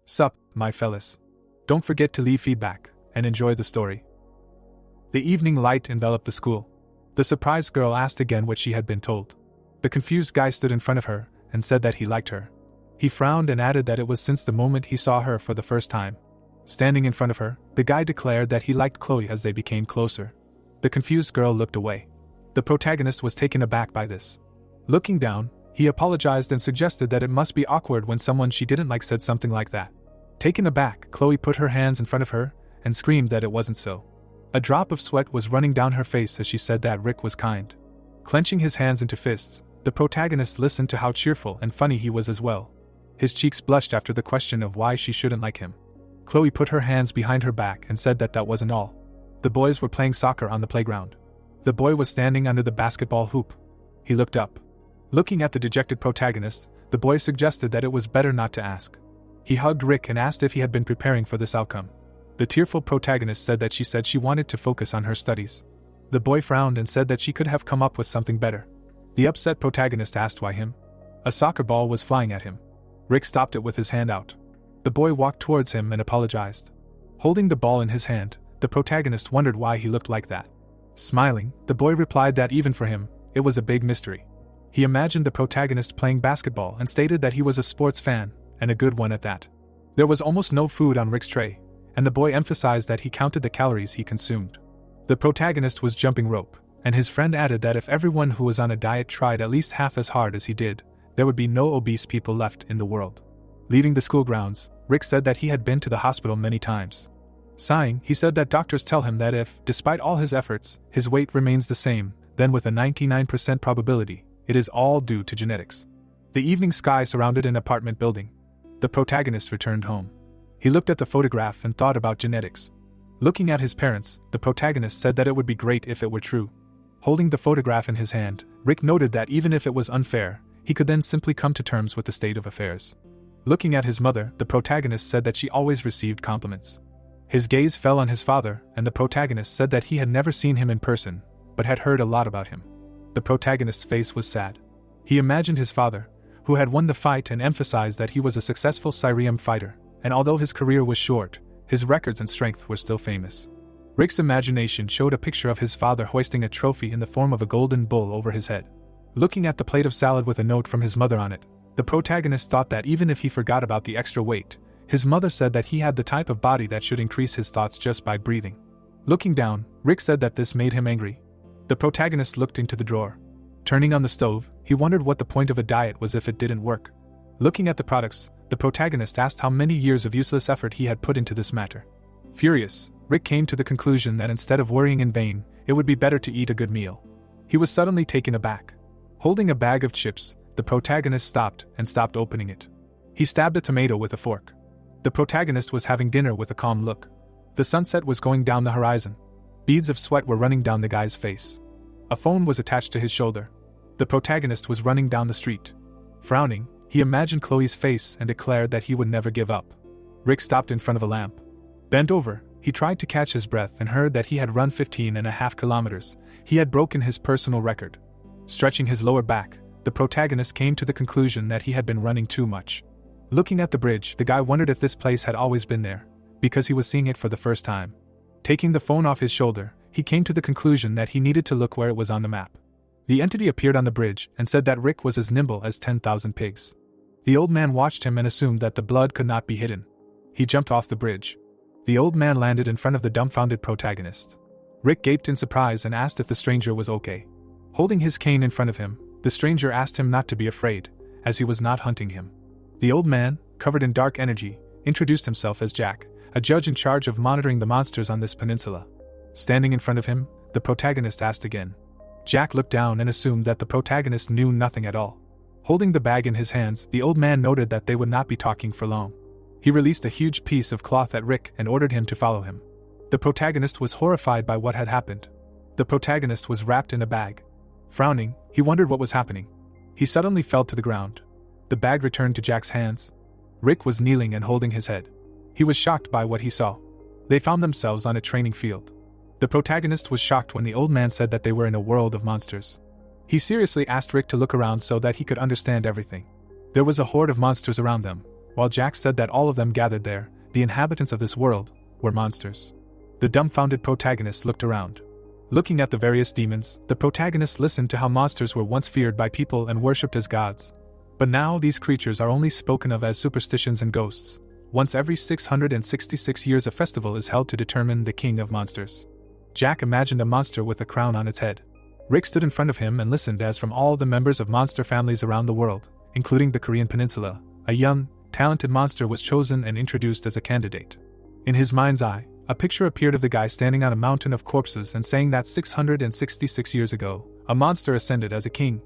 Sup, my fellas. Don't forget to leave feedback, and enjoy the story. The evening light enveloped the school. The surprised girl asked again what she had been told. The confused guy stood in front of her, and said that he liked her. He frowned and added that it was since the moment he saw her for the first time. Standing in front of her, the guy declared that he liked Chloe as they became closer. The confused girl looked away. The protagonist was taken aback by this. Looking down, he apologized and suggested that it must be awkward when someone she didn't like said something like that. Taken aback, Chloe put her hands in front of her, and screamed that it wasn't so. A drop of sweat was running down her face as she said that Rick was kind. Clenching his hands into fists, the protagonist listened to how cheerful and funny he was as well. His cheeks blushed after the question of why she shouldn't like him. Chloe put her hands behind her back and said that wasn't all. The boys were playing soccer on the playground. The boy was standing under the basketball hoop. He looked up. Looking at the dejected protagonist, the boy suggested that it was better not to ask. He hugged Rick and asked if he had been preparing for this outcome. The tearful protagonist said that she wanted to focus on her studies. The boy frowned and said that she could have come up with something better. The upset protagonist asked why him. A soccer ball was flying at him. Rick stopped it with his hand out. The boy walked towards him and apologized. Holding the ball in his hand, the protagonist wondered why he looked like that. Smiling, the boy replied that even for him, it was a big mystery. He imagined the protagonist playing basketball and stated that he was a sports fan, and a good one at that. There was almost no food on Rick's tray, and the boy emphasized that he counted the calories he consumed. The protagonist was jumping rope, and his friend added that if everyone who was on a diet tried at least half as hard as he did, there would be no obese people left in the world. Leaving the school grounds, Rick said that he had been to the hospital many times. Sighing, he said that doctors tell him that if, despite all his efforts, his weight remains the same, then with a 99% probability, it is all due to genetics. The evening sky surrounded an apartment building. The protagonist returned home. He looked at the photograph and thought about genetics. Looking at his parents, the protagonist said that it would be great if it were true. Holding the photograph in his hand, Rick noted that even if it was unfair, he could then simply come to terms with the state of affairs. Looking at his mother, the protagonist said that she always received compliments. His gaze fell on his father, and the protagonist said that he had never seen him in person, but had heard a lot about him. The protagonist's face was sad. He imagined his father, who had won the fight, and emphasized that he was a successful Syrian fighter, and although his career was short, his records and strength were still famous. Rick's imagination showed a picture of his father hoisting a trophy in the form of a golden bull over his head. Looking at the plate of salad with a note from his mother on it, the protagonist thought that even if he forgot about the extra weight, his mother said that he had the type of body that should increase his thoughts just by breathing. Looking down, Rick said that this made him angry. The protagonist looked into the drawer. Turning on the stove, he wondered what the point of a diet was if it didn't work. Looking at the products, the protagonist asked how many years of useless effort he had put into this matter. Furious, Rick came to the conclusion that instead of worrying in vain, it would be better to eat a good meal. He was suddenly taken aback. Holding a bag of chips, the protagonist stopped opening it. He stabbed a tomato with a fork. The protagonist was having dinner with a calm look. The sunset was going down the horizon. Beads of sweat were running down the guy's face. A phone was attached to his shoulder. The protagonist was running down the street. Frowning, he imagined Chloe's face and declared that he would never give up. Rick stopped in front of a lamp. Bent over, he tried to catch his breath and heard that he had run 15.5 kilometers. He had broken his personal record. Stretching his lower back, the protagonist came to the conclusion that he had been running too much. Looking at the bridge, the guy wondered if this place had always been there, because he was seeing it for the first time. Taking the phone off his shoulder, he came to the conclusion that he needed to look where it was on the map. The entity appeared on the bridge and said that Rick was as nimble as 10,000 pigs. The old man watched him and assumed that the blood could not be hidden. He jumped off the bridge. The old man landed in front of the dumbfounded protagonist. Rick gaped in surprise and asked if the stranger was okay. Holding his cane in front of him, the stranger asked him not to be afraid, as he was not hunting him. The old man, covered in dark energy, introduced himself as Jack, a judge in charge of monitoring the monsters on this peninsula. Standing in front of him, the protagonist asked again. Jack looked down and assumed that the protagonist knew nothing at all. Holding the bag in his hands, the old man noted that they would not be talking for long. He released a huge piece of cloth at Rick and ordered him to follow him. The protagonist was horrified by what had happened. The protagonist was wrapped in a bag. Frowning, he wondered what was happening. He suddenly fell to the ground. The bag returned to Jack's hands. Rick was kneeling and holding his head. He was shocked by what he saw. They found themselves on a training field. The protagonist was shocked when the old man said that they were in a world of monsters. He seriously asked Rick to look around so that he could understand everything. There was a horde of monsters around them, while Jack said that all of them gathered there, the inhabitants of this world, were monsters. The dumbfounded protagonist looked around. Looking at the various demons, the protagonist listened to how monsters were once feared by people and worshipped as gods. But now these creatures are only spoken of as superstitions and ghosts. Once every 666 years a festival is held to determine the king of monsters. Jack imagined a monster with a crown on its head. Rick stood in front of him and listened as from all the members of monster families around the world, including the Korean peninsula, a young, talented monster was chosen and introduced as a candidate. In his mind's eye, a picture appeared of the guy standing on a mountain of corpses and saying that 666 years ago, a monster ascended as a king.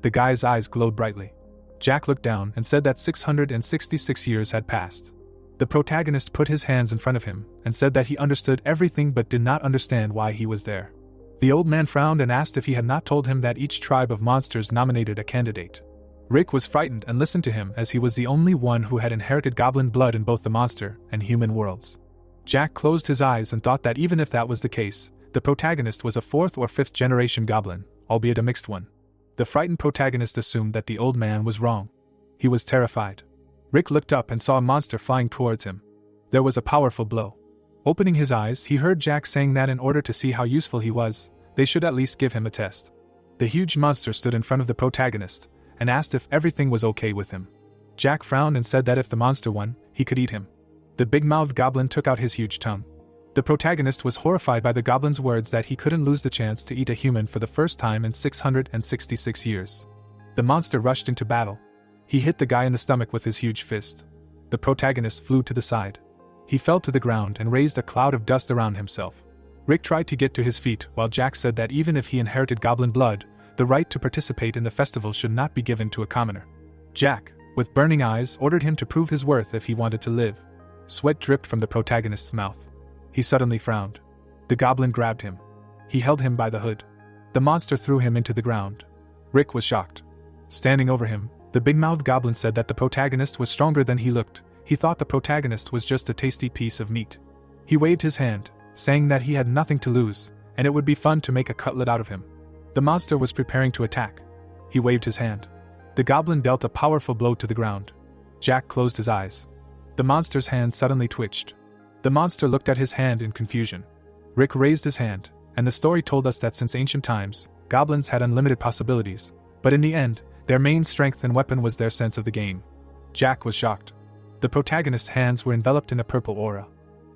The guy's eyes glowed brightly. Jack looked down and said that 666 years had passed. The protagonist put his hands in front of him and said that he understood everything but did not understand why he was there. The old man frowned and asked if he had not told him that each tribe of monsters nominated a candidate. Rick was frightened and listened to him as he was the only one who had inherited goblin blood in both the monster and human worlds. Jack closed his eyes and thought that even if that was the case, the protagonist was a 4th or 5th generation goblin, albeit a mixed one. The frightened protagonist assumed that the old man was wrong. He was terrified. Rick looked up and saw a monster flying towards him. There was a powerful blow. Opening his eyes, he heard Jack saying that in order to see how useful he was, they should at least give him a test. The huge monster stood in front of the protagonist and asked if everything was okay with him. Jack frowned and said that if the monster won, he could eat him. The big-mouthed goblin took out his huge tongue. The protagonist was horrified by the goblin's words that he couldn't lose the chance to eat a human for the first time in 666 years. The monster rushed into battle. He hit the guy in the stomach with his huge fist. The protagonist flew to the side. He fell to the ground and raised a cloud of dust around himself. Rick tried to get to his feet while Jack said that even if he inherited goblin blood, the right to participate in the festival should not be given to a commoner. Jack, with burning eyes, ordered him to prove his worth if he wanted to live. Sweat dripped from the protagonist's mouth. He suddenly frowned. The goblin grabbed him. He held him by the hood. The monster threw him into the ground. Rick was shocked. Standing over him, the big-mouthed goblin said that the protagonist was stronger than he looked. He thought the protagonist was just a tasty piece of meat. He waved his hand, saying that he had nothing to lose, and it would be fun to make a cutlet out of him. The monster was preparing to attack. He waved his hand. The goblin dealt a powerful blow to the ground. Jack closed his eyes. The monster's hand suddenly twitched. The monster looked at his hand in confusion. Rick raised his hand, and the story told us that since ancient times, goblins had unlimited possibilities, but in the end, their main strength and weapon was their sense of the game. Jack was shocked. The protagonist's hands were enveloped in a purple aura.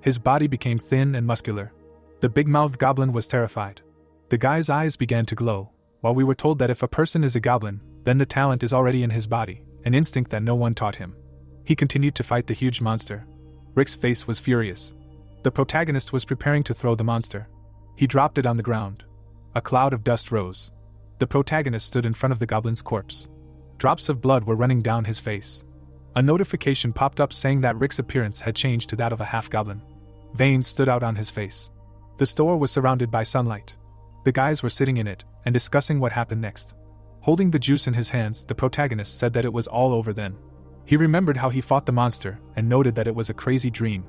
His body became thin and muscular. The big-mouthed goblin was terrified. The guy's eyes began to glow, while we were told that if a person is a goblin, then the talent is already in his body, an instinct that no one taught him. He continued to fight the huge monster. Rick's face was furious. The protagonist was preparing to throw the monster. He dropped it on the ground. A cloud of dust rose. The protagonist stood in front of the goblin's corpse. Drops of blood were running down his face. A notification popped up saying that Rick's appearance had changed to that of a half-goblin. Veins stood out on his face. The store was surrounded by sunlight. The guys were sitting in it and discussing what happened next. Holding the juice in his hands, the protagonist said that it was all over then. He remembered how he fought the monster and noted that it was a crazy dream.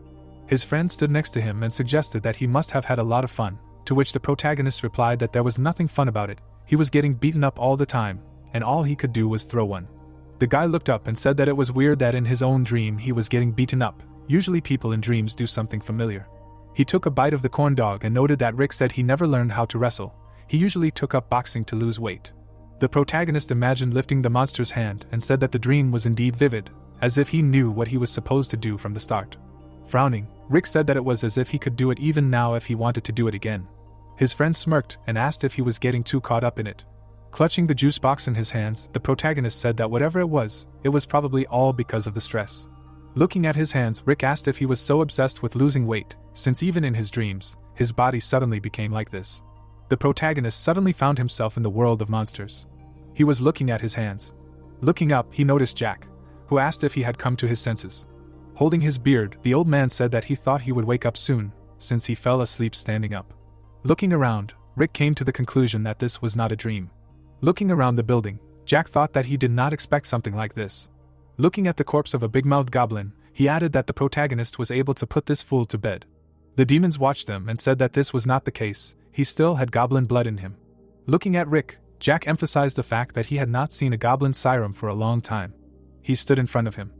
His friend stood next to him and suggested that he must have had a lot of fun, to which the protagonist replied that there was nothing fun about it. He was getting beaten up all the time, and all he could do was throw one. The guy looked up and said that it was weird that in his own dream he was getting beaten up. Usually people in dreams do something familiar. He took a bite of the corn dog and noted that Rick said he never learned how to wrestle. He usually took up boxing to lose weight. The protagonist imagined lifting the monster's hand and said that the dream was indeed vivid, as if he knew what he was supposed to do from the start. Frowning, Rick said that it was as if he could do it even now if he wanted to do it again. His friend smirked and asked if he was getting too caught up in it. Clutching the juice box in his hands, the protagonist said that whatever it was probably all because of the stress. Looking at his hands, Rick asked if he was so obsessed with losing weight, since even in his dreams, his body suddenly became like this. The protagonist suddenly found himself in the world of monsters. He was looking at his hands. Looking up, he noticed Jack, who asked if he had come to his senses. Holding his beard, the old man said that he thought he would wake up soon, since he fell asleep standing up. Looking around, Rick came to the conclusion that this was not a dream. Looking around the building, Jack thought that he did not expect something like this. Looking at the corpse of a big-mouthed goblin, he added that the protagonist was able to put this fool to bed. The demons watched them and said that this was not the case. He still had goblin blood in him. Looking at Rick, Jack emphasized the fact that he had not seen a goblin siren for a long time. He stood in front of him.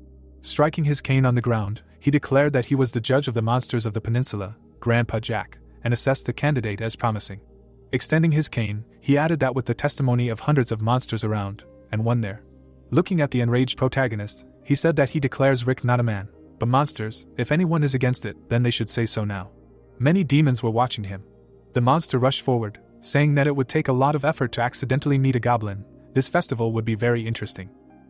Striking his cane on the ground, he declared that he was the judge of the monsters of the peninsula, Grandpa Jack, and assessed the candidate as promising. Extending his cane, he added that with the testimony of hundreds of monsters around, and one there. Looking at the enraged protagonist, he said that he declares Rick not a man, but monsters. If anyone is against it, then they should say so now. Many demons were watching him. The monster rushed forward, saying that it would take a lot of effort to accidentally meet a goblin. This festival would be very interesting.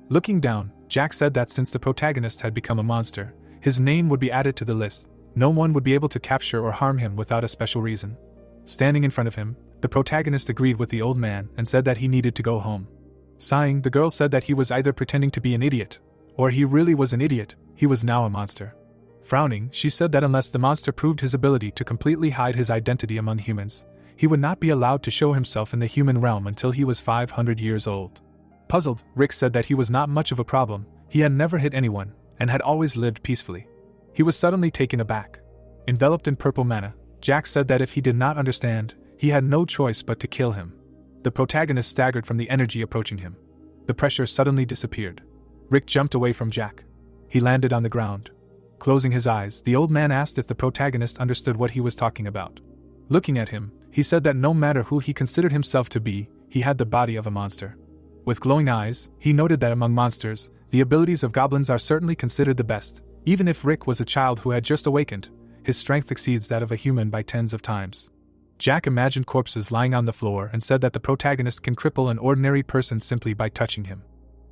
Looking down, Jack said that since the protagonist had become a monster, his name would be added to the list. No one would be able to capture or harm him without a special reason. Standing in front of him, the protagonist agreed with the old man and said that he needed to go home. Sighing, the girl said that he was either pretending to be an idiot, or he really was an idiot. He was now a monster. Frowning, she said that unless the monster proved his ability to completely hide his identity among humans, he would not be allowed to show himself in the human realm until he was 500 years old. Puzzled, Rick said that he was not much of a problem. He had never hit anyone, and had always lived peacefully. He was suddenly taken aback. Enveloped in purple mana, Jack said that if he did not understand, he had no choice but to kill him. The protagonist staggered from the energy approaching him. The pressure suddenly disappeared. Rick jumped away from Jack. He landed on the ground. Closing his eyes, the old man asked if the protagonist understood what he was talking about. Looking at him, he said that no matter who he considered himself to be, he had the body of a monster. With glowing eyes, he noted that among monsters, the abilities of goblins are certainly considered the best. Even if Rick was a child who had just awakened, his strength exceeds that of a human by tens of times. Jack imagined corpses lying on the floor and said that the protagonist can cripple an ordinary person simply by touching him.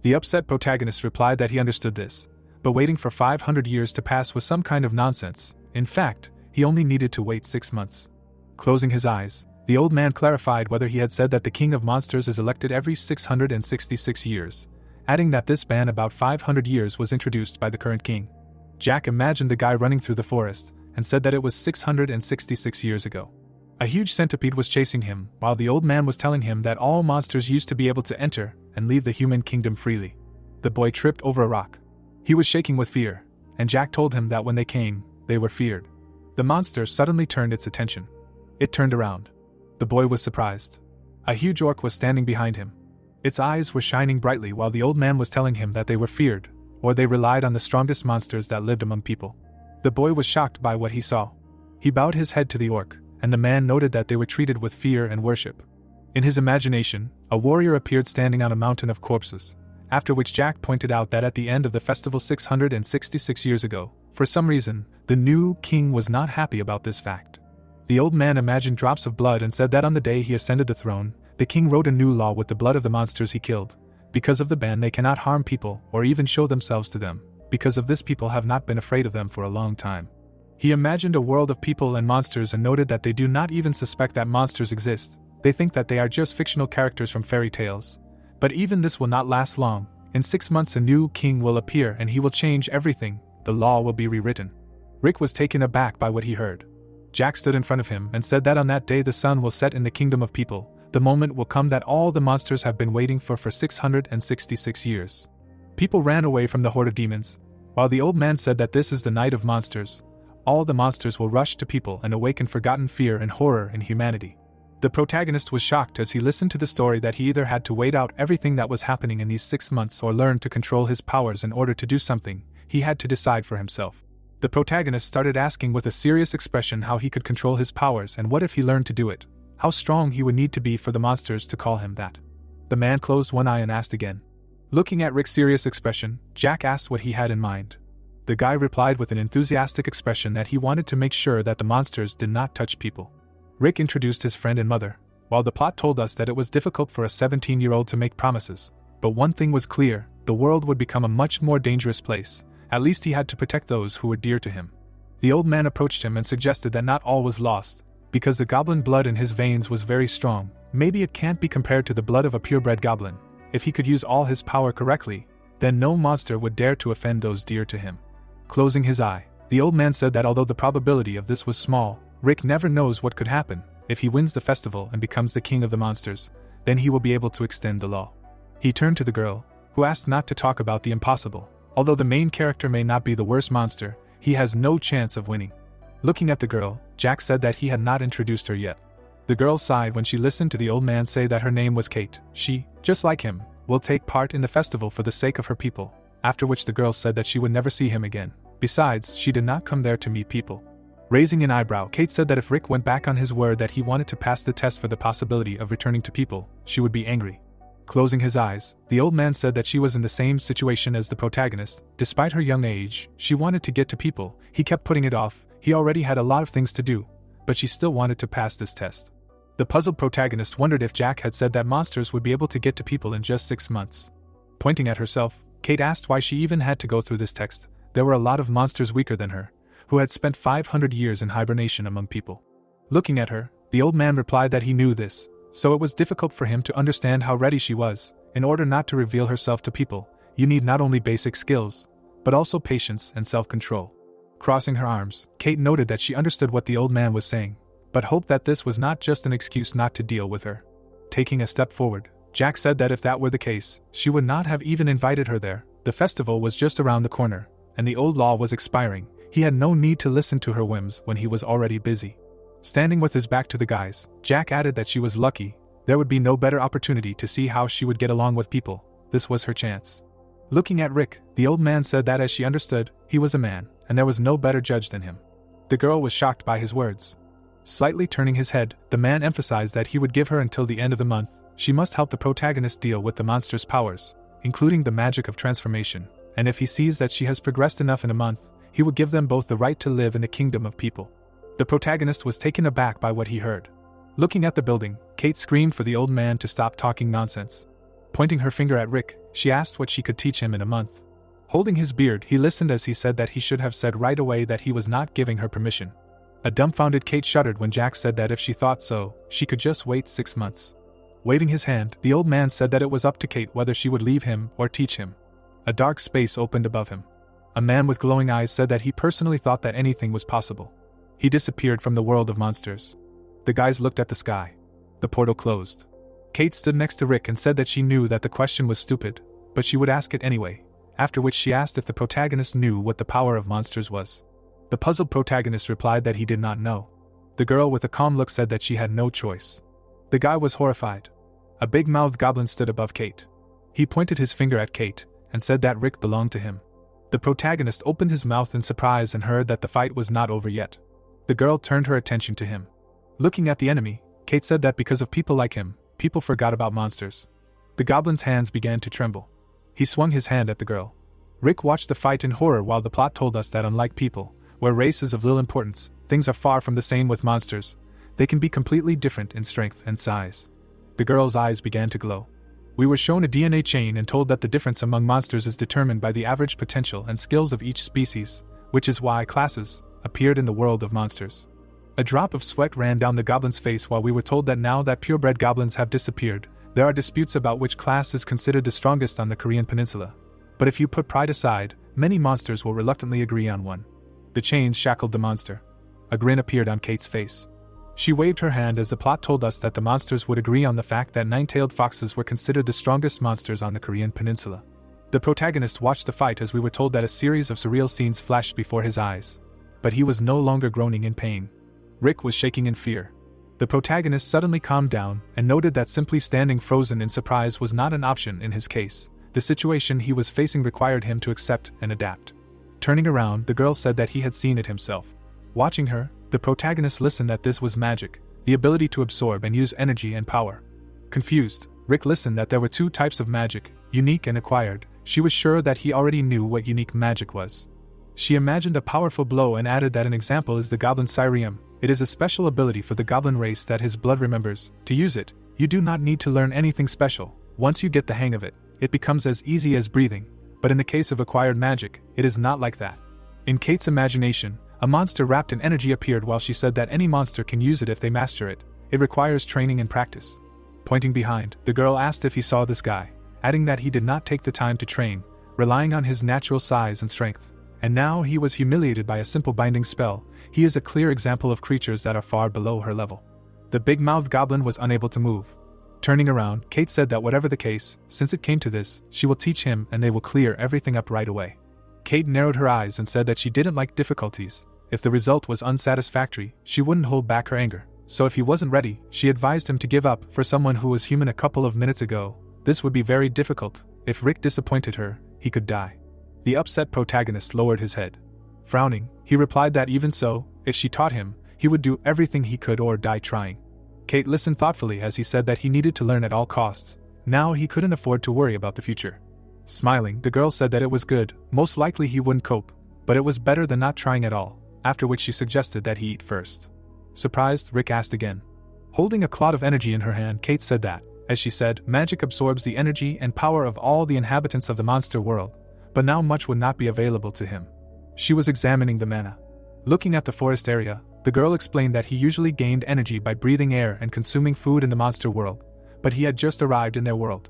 The upset protagonist replied that he understood this, but waiting for 500 years to pass was some kind of nonsense. In fact, he only needed to wait 6 months. Closing his eyes, the old man clarified whether he had said that the king of monsters is elected every 666 years, adding that this ban about 500 years was introduced by the current king. Jack imagined the guy running through the forest, and said that it was 666 years ago. A huge centipede was chasing him, while the old man was telling him that all monsters used to be able to enter and leave the human kingdom freely. The boy tripped over a rock. He was shaking with fear, and Jack told him that when they came, they were feared. The monster suddenly turned its attention. It turned around. The boy was surprised. A huge orc was standing behind him. Its eyes were shining brightly while the old man was telling him that they were feared, or they relied on the strongest monsters that lived among people. The boy was shocked by what he saw. He bowed his head to the orc, and the man noted that they were treated with fear and worship. In his imagination, a warrior appeared standing on a mountain of corpses, after which Jack pointed out that at the end of the festival 666 years ago, for some reason, the new king was not happy about this fact. The old man imagined drops of blood and said that on the day he ascended the throne, the king wrote a new law with the blood of the monsters he killed. Because of the ban, they cannot harm people or even show themselves to them. Because of this, people have not been afraid of them for a long time. He imagined a world of people and monsters and noted that they do not even suspect that monsters exist. They think that they are just fictional characters from fairy tales. But even this will not last long. In 6 months a new king will appear and he will change everything. The law will be rewritten. Rick was taken aback by what he heard. Jack stood in front of him and said that on that day the sun will set in the kingdom of people. The moment will come that all the monsters have been waiting for 666 years. People ran away from the horde of demons. While the old man said that this is the night of monsters, all the monsters will rush to people and awaken forgotten fear and horror in humanity. The protagonist was shocked as he listened to the story that he either had to wait out everything that was happening in these 6 months or learn to control his powers in order to do something. He had to decide for himself. The protagonist started asking with a serious expression how he could control his powers and what if he learned to do it. How strong he would need to be for the monsters to call him that. The man closed one eye and asked again. Looking at Rick's serious expression, Jack asked what he had in mind. The guy replied with an enthusiastic expression that he wanted to make sure that the monsters did not touch people. Rick introduced his friend and mother. While the plot told us that it was difficult for a 17-year-old to make promises, but one thing was clear, the world would become a much more dangerous place. At least he had to protect those who were dear to him. The old man approached him and suggested that not all was lost. Because the goblin blood in his veins was very strong, maybe it can't be compared to the blood of a purebred goblin. If he could use all his power correctly, then no monster would dare to offend those dear to him. Closing his eye, the old man said that although the probability of this was small, Rick never knows what could happen. If he wins the festival and becomes the king of the monsters, then he will be able to extend the law. He turned to the girl, who asked not to talk about the impossible. Although the main character may not be the worst monster, he has no chance of winning. Looking at the girl, Jack said that he had not introduced her yet. The girl sighed when she listened to the old man say that her name was Kate. She, just like him, will take part in the festival for the sake of her people. after which the girl said that she would never see him again. Besides, she did not come there to meet people. Raising an eyebrow, Kate said that if Rick went back on his word that he wanted to pass the test for the possibility of returning to people, she would be angry. Closing his eyes, the old man said that she was in the same situation as the protagonist. Despite her young age, she wanted to get to people. He kept putting it off. He already had a lot of things to do, but she still wanted to pass this test. The puzzled protagonist wondered if Jack had said that monsters would be able to get to people in just 6 months. Pointing at herself, Kate asked why she even had to go through this test. There were a lot of monsters weaker than her, who had spent 500 years in hibernation among people. Looking at her, the old man replied that he knew this, so it was difficult for him to understand how ready she was. In order not to reveal herself to people, you need not only basic skills, but also patience and self-control. Crossing her arms, Kate noted that she understood what the old man was saying, but hoped that this was not just an excuse not to deal with her. Taking a step forward, Jack said that if that were the case, she would not have even invited her there. The festival was just around the corner, and the old law was expiring. He had no need to listen to her whims when he was already busy. Standing with his back to the guys, Jack added that she was lucky. There would be no better opportunity to see how she would get along with people. This was her chance. Looking at Rick, the old man said that as she understood, he was a man, and there was no better judge than him. The girl was shocked by his words. Slightly turning his head, the man emphasized that he would give her until the end of the month. She must help the protagonist deal with the monster's powers, including the magic of transformation, and if he sees that she has progressed enough in a month, he would give them both the right to live in the kingdom of people. The protagonist was taken aback by what he heard. Looking at the building, Kate screamed for the old man to stop talking nonsense. Pointing her finger at Rick, she asked what she could teach him in a month. Holding his beard, he listened as he said that he should have said right away that he was not giving her permission. A dumbfounded Kate shuddered when Jack said that if she thought so, she could just wait 6 months. Waving his hand, the old man said that it was up to Kate whether she would leave him or teach him. A dark space opened above him. A man with glowing eyes said that he personally thought that anything was possible. He disappeared from the world of monsters. The guys looked at the sky. The portal closed. Kate stood next to Rick and said that she knew that the question was stupid, but she would ask it anyway, after which she asked if the protagonist knew what the power of monsters was. The puzzled protagonist replied that he did not know. The girl with a calm look said that she had no choice. The guy was horrified. A big-mouthed goblin stood above Kate. He pointed his finger at Kate and said that Rick belonged to him. The protagonist opened his mouth in surprise and heard that the fight was not over yet. The girl turned her attention to him. Looking at the enemy, Kate said that because of people like him, people forgot about monsters. The goblin's hands began to tremble. He swung his hand at the girl. Rick watched the fight in horror while the plot told us that unlike people, where races of little importance, things are far from the same with monsters. They can be completely different in strength and size. The girl's eyes began to glow. We were shown a DNA chain and told that the difference among monsters is determined by the average potential and skills of each species, which is why classes appeared in the world of monsters. A drop of sweat ran down the goblin's face while we were told that now that purebred goblins have disappeared, there are disputes about which class is considered the strongest on the Korean peninsula. But if you put pride aside, many monsters will reluctantly agree on one. The chains shackled the monster. A grin appeared on Kate's face. She waved her hand as the plot told us that the monsters would agree on the fact that nine-tailed foxes were considered the strongest monsters on the Korean peninsula. The protagonist watched the fight as we were told that a series of surreal scenes flashed before his eyes. But he was no longer groaning in pain. Rick was shaking in fear. The protagonist suddenly calmed down and noted that simply standing frozen in surprise was not an option in his case. The situation he was facing required him to accept and adapt. Turning around, the girl said that he had seen it himself. Watching her, the protagonist listened that this was magic, the ability to absorb and use energy and power. Confused, Rick listened that there were 2 types of magic, unique and acquired. She was sure that he already knew what unique magic was. She imagined a powerful blow and added that an example is the Goblin Sirium. It is a special ability for the goblin race that his blood remembers. To use it, you do not need to learn anything special. Once you get the hang of it, it becomes as easy as breathing. But in the case of acquired magic, it is not like that. In Kate's imagination, a monster wrapped in energy appeared while she said that any monster can use it if they master it. It requires training and practice. Pointing behind, the girl asked if he saw this guy, adding that he did not take the time to train, relying on his natural size and strength. And now he was humiliated by a simple binding spell. He is a clear example of creatures that are far below her level. The big-mouthed goblin was unable to move. Turning around, Kate said that whatever the case, since it came to this, she will teach him and they will clear everything up right away. Kate narrowed her eyes and said that she didn't like difficulties. If the result was unsatisfactory, she wouldn't hold back her anger. So if he wasn't ready, she advised him to give up. For someone who was human a couple of minutes ago, this would be very difficult. If Rick disappointed her, he could die. The upset protagonist lowered his head. Frowning, he replied that even so, if she taught him, he would do everything he could or die trying. Kate listened thoughtfully as he said that he needed to learn at all costs. Now he couldn't afford to worry about the future. Smiling, the girl said that it was good, most likely he wouldn't cope, but it was better than not trying at all, after which she suggested that he eat first. Surprised, Rick asked again. Holding a clod of energy in her hand, Kate said that, as she said, magic absorbs the energy and power of all the inhabitants of the monster world, but now much would not be available to him. She was examining the mana. Looking at the forest area, the girl explained that he usually gained energy by breathing air and consuming food in the monster world, but he had just arrived in their world.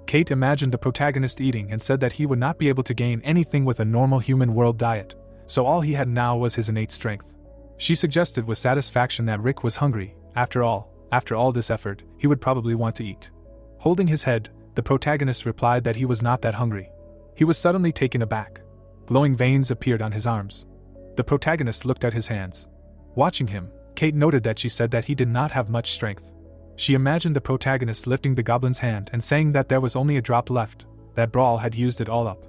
Kate imagined the protagonist eating and said that he would not be able to gain anything with a normal human world diet, so all he had now was his innate strength. She suggested with satisfaction that Rick was hungry. After all this effort, he would probably want to eat. Holding his head, the protagonist replied that he was not that hungry. He was suddenly taken aback. Glowing veins appeared on his arms. The protagonist looked at his hands. Watching him, Kate noted that she said that he did not have much strength. She imagined the protagonist lifting the goblin's hand and saying that there was only a drop left, that Brawl had used it all up.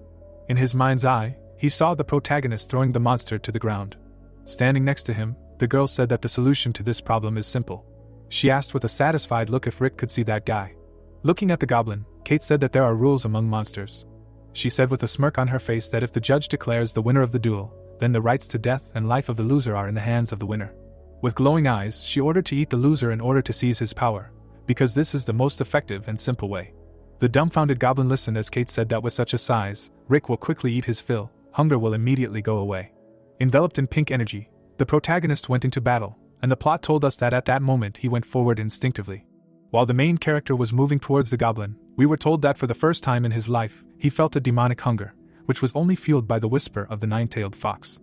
In his mind's eye, he saw the protagonist throwing the monster to the ground. Standing next to him, the girl said that the solution to this problem is simple. She asked with a satisfied look if Rick could see that guy. Looking at the goblin, Kate said that there are rules among monsters. She said with a smirk on her face that if the judge declares the winner of the duel, then the rights to death and life of the loser are in the hands of the winner. With glowing eyes, she ordered to eat the loser in order to seize his power, because this is the most effective and simple way. The dumbfounded goblin listened as Kate said that with such a size, Rick will quickly eat his fill, hunger will immediately go away. Enveloped in pink energy, the protagonist went into battle, and the plot told us that at that moment he went forward instinctively. While the main character was moving towards the goblin, we were told that for the first time in his life, he felt a demonic hunger, which was only fueled by the whisper of the nine-tailed fox.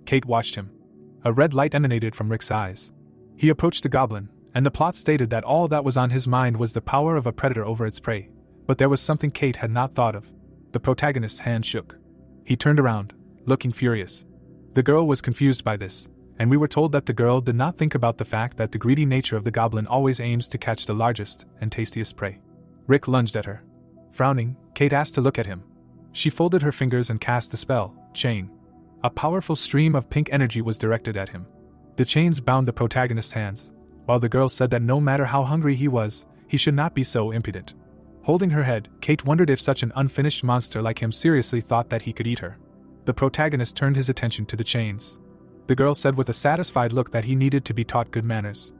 Kate watched him. A red light emanated from Rick's eyes. He approached the goblin, and the plot stated that all that was on his mind was the power of a predator over its prey, but there was something Kate had not thought of. The protagonist's hand shook. He turned around, looking furious. The girl was confused by this, and we were told that the girl did not think about the fact that the greedy nature of the goblin always aims to catch the largest and tastiest prey. Rick lunged at her. Frowning, Kate asked to look at him. She folded her fingers and cast the spell, Chain. A powerful stream of pink energy was directed at him. The chains bound the protagonist's hands, while the girl said that no matter how hungry he was, he should not be so impudent. Holding her head, Kate wondered if such an unfinished monster like him seriously thought that he could eat her. The protagonist turned his attention to the chains. The girl said with a satisfied look that he needed to be taught good manners.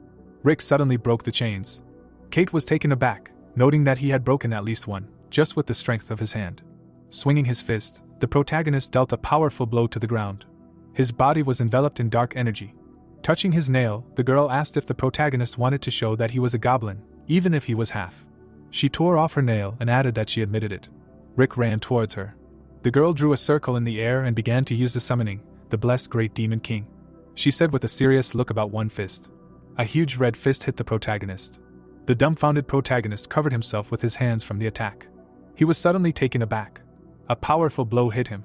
Rick suddenly broke the chains. Kate was taken aback, noting that he had broken at least one, just with the strength of his hand. Swinging his fist, the protagonist dealt a powerful blow to the ground. His body was enveloped in dark energy. Touching his nail, the girl asked if the protagonist wanted to show that he was a goblin, even if he was half. She tore off her nail and added that she admitted it. Rick ran towards her. The girl drew a circle in the air and began to use the summoning, the blessed great demon king. She said with a serious look about one fist. A huge red fist hit the protagonist. The dumbfounded protagonist covered himself with his hands from the attack. He was suddenly taken aback. A powerful blow hit him.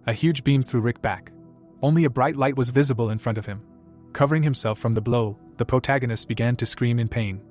A huge beam threw Rick back. Only a bright light was visible in front of him. Covering himself from the blow, the protagonist began to scream in pain.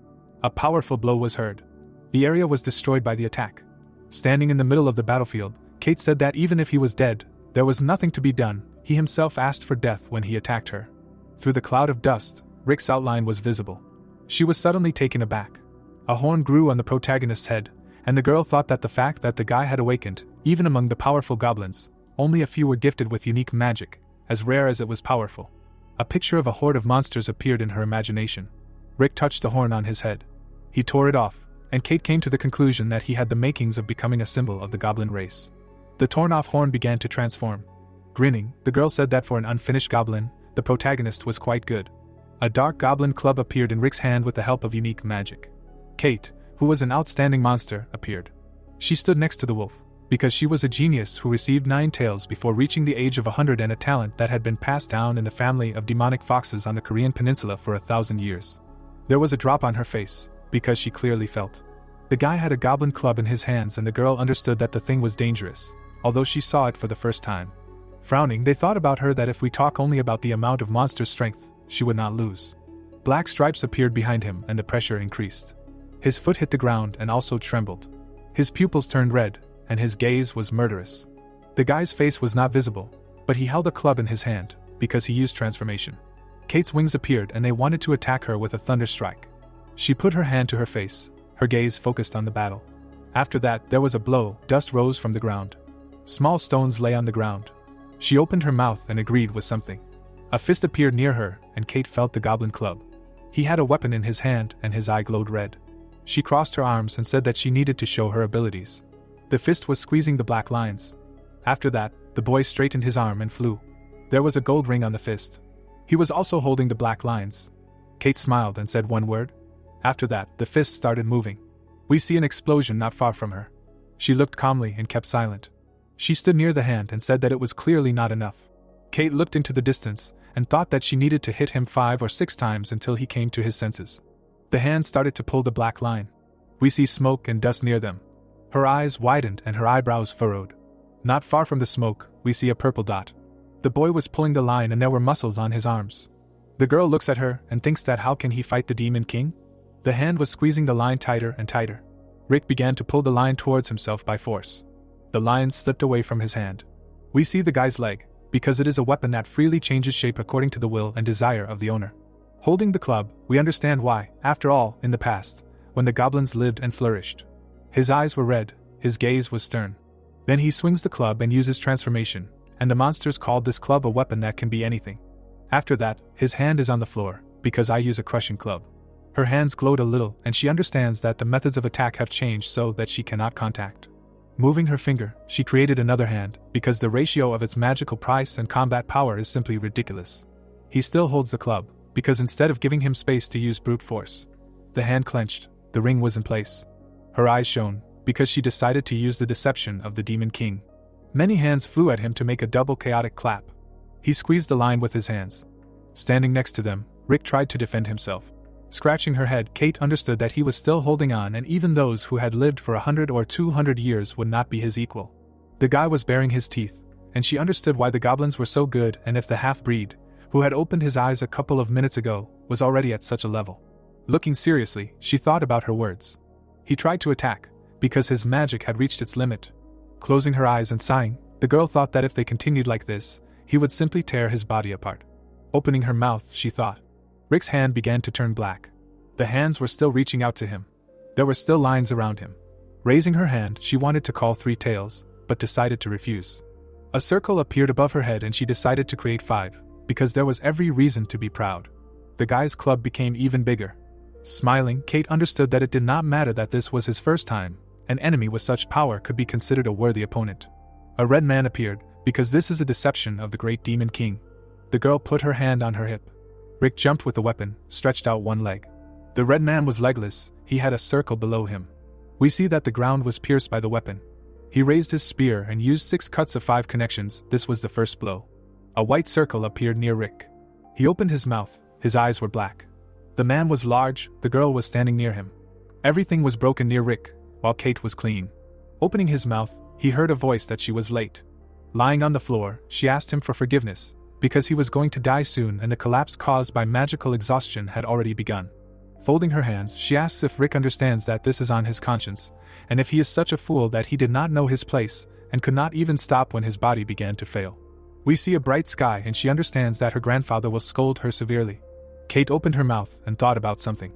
A powerful blow was heard. The area was destroyed by the attack. Standing in the middle of the battlefield, Kate said that even if he was dead, there was nothing to be done. He himself asked for death when he attacked her. Through the cloud of dust, Rick's outline was visible. She was suddenly taken aback. A horn grew on the protagonist's head, and the girl thought that the fact that the guy had awakened, even among the powerful goblins, only a few were gifted with unique magic, as rare as it was powerful. A picture of a horde of monsters appeared in her imagination. Rick touched the horn on his head. He tore it off, and Kate came to the conclusion that he had the makings of becoming a symbol of the goblin race. The torn-off horn began to transform. Grinning, the girl said that for an unfinished goblin, the protagonist was quite good. A dark goblin club appeared in Rick's hand with the help of unique magic. Kate, who was an outstanding monster, appeared. She stood next to the wolf, because she was a genius who received 9 tails before reaching the age of 100 and a talent that had been passed down in the family of demonic foxes on the Korean peninsula for 1,000 years. There was a drop on her face, because she clearly felt. The guy had a goblin club in his hands and the girl understood that the thing was dangerous, although she saw it for the first time. Frowning, they thought about her that if we talk only about the amount of monster strength, she would not lose. Black stripes appeared behind him and the pressure increased. His foot hit the ground and also trembled. His pupils turned red, and his gaze was murderous. The guy's face was not visible, but he held a club in his hand, because he used transformation. Kate's wings appeared and they wanted to attack her with a thunder strike. She put her hand to her face, her gaze focused on the battle. After that, there was a blow, dust rose from the ground. Small stones lay on the ground. She opened her mouth and agreed with something. A fist appeared near her, and Kate felt the goblin club. He had a weapon in his hand and his eye glowed red. She crossed her arms and said that she needed to show her abilities. The fist was squeezing the black lines. After that, the boy straightened his arm and flew. There was a gold ring on the fist. He was also holding the black lines. Kate smiled and said one word. After that, the fist started moving. We see an explosion not far from her. She looked calmly and kept silent. She stood near the hand and said that it was clearly not enough. Kate looked into the distance and thought that she needed to hit him 5 or 6 times until he came to his senses. The hand started to pull the black line. We see smoke and dust near them. Her eyes widened and her eyebrows furrowed. Not far from the smoke, we see a purple dot. The boy was pulling the line and there were muscles on his arms. The girl looks at her and thinks that how can he fight the Demon King? The hand was squeezing the line tighter and tighter. Rick began to pull the line towards himself by force. The line slipped away from his hand. We see the guy's leg, because it is a weapon that freely changes shape according to the will and desire of the owner. Holding the club, we understand why, after all, in the past, when the goblins lived and flourished. His eyes were red, his gaze was stern. Then he swings the club and uses transformation, and the monsters called this club a weapon that can be anything. After that, his hand is on the floor, because I use a crushing club. Her hands glowed a little and she understands that the methods of attack have changed so that she cannot contact. Moving her finger, she created another hand, because the ratio of its magical price and combat power is simply ridiculous. He still holds the club, because instead of giving him space to use brute force. The hand clenched, the ring was in place. Her eyes shone, because she decided to use the deception of the Demon King. Many hands flew at him to make a double chaotic clap. He squeezed the line with his hands. Standing next to them, Rick tried to defend himself. Scratching her head, Kate understood that he was still holding on, and even those who had lived for 100 or 200 years would not be his equal. The guy was baring his teeth, and she understood why the goblins were so good, and if the half-breed, who had opened his eyes a couple of minutes ago, was already at such a level. Looking seriously, she thought about her words. He tried to attack, because his magic had reached its limit. Closing her eyes and sighing, the girl thought that if they continued like this, he would simply tear his body apart. Opening her mouth, she thought. Rick's hand began to turn black. The hands were still reaching out to him. There were still lines around him. Raising her hand, she wanted to call 3 tails, but decided to refuse. A circle appeared above her head and she decided to create 5, because there was every reason to be proud. The guy's club became even bigger. Smiling, Kate understood that it did not matter that this was his first time. An enemy with such power could be considered a worthy opponent. A red man appeared, because this is a deception of the great Demon King. The girl put her hand on her hip. Rick jumped with the weapon, stretched out one leg. The red man was legless, he had a circle below him. We see that the ground was pierced by the weapon. He raised his spear and used 6 cuts of 5 connections. This was the first blow. A white circle appeared near Rick. He opened his mouth, his eyes were black. The man was large, the girl was standing near him. Everything was broken near Rick, while Kate was clean. Opening his mouth, he heard a voice that she was late. Lying on the floor, she asked him for forgiveness, because he was going to die soon and the collapse caused by magical exhaustion had already begun. Folding her hands, she asks if Rick understands that this is on his conscience, and if he is such a fool that he did not know his place, and could not even stop when his body began to fail. We see a bright sky and she understands that her grandfather will scold her severely. Kate opened her mouth and thought about something.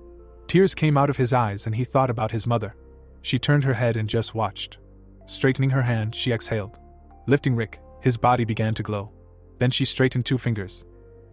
Tears came out of his eyes and he thought about his mother. She turned her head and just watched. Straightening her hand, she exhaled. Lifting Rick, his body began to glow. Then she straightened 2 fingers.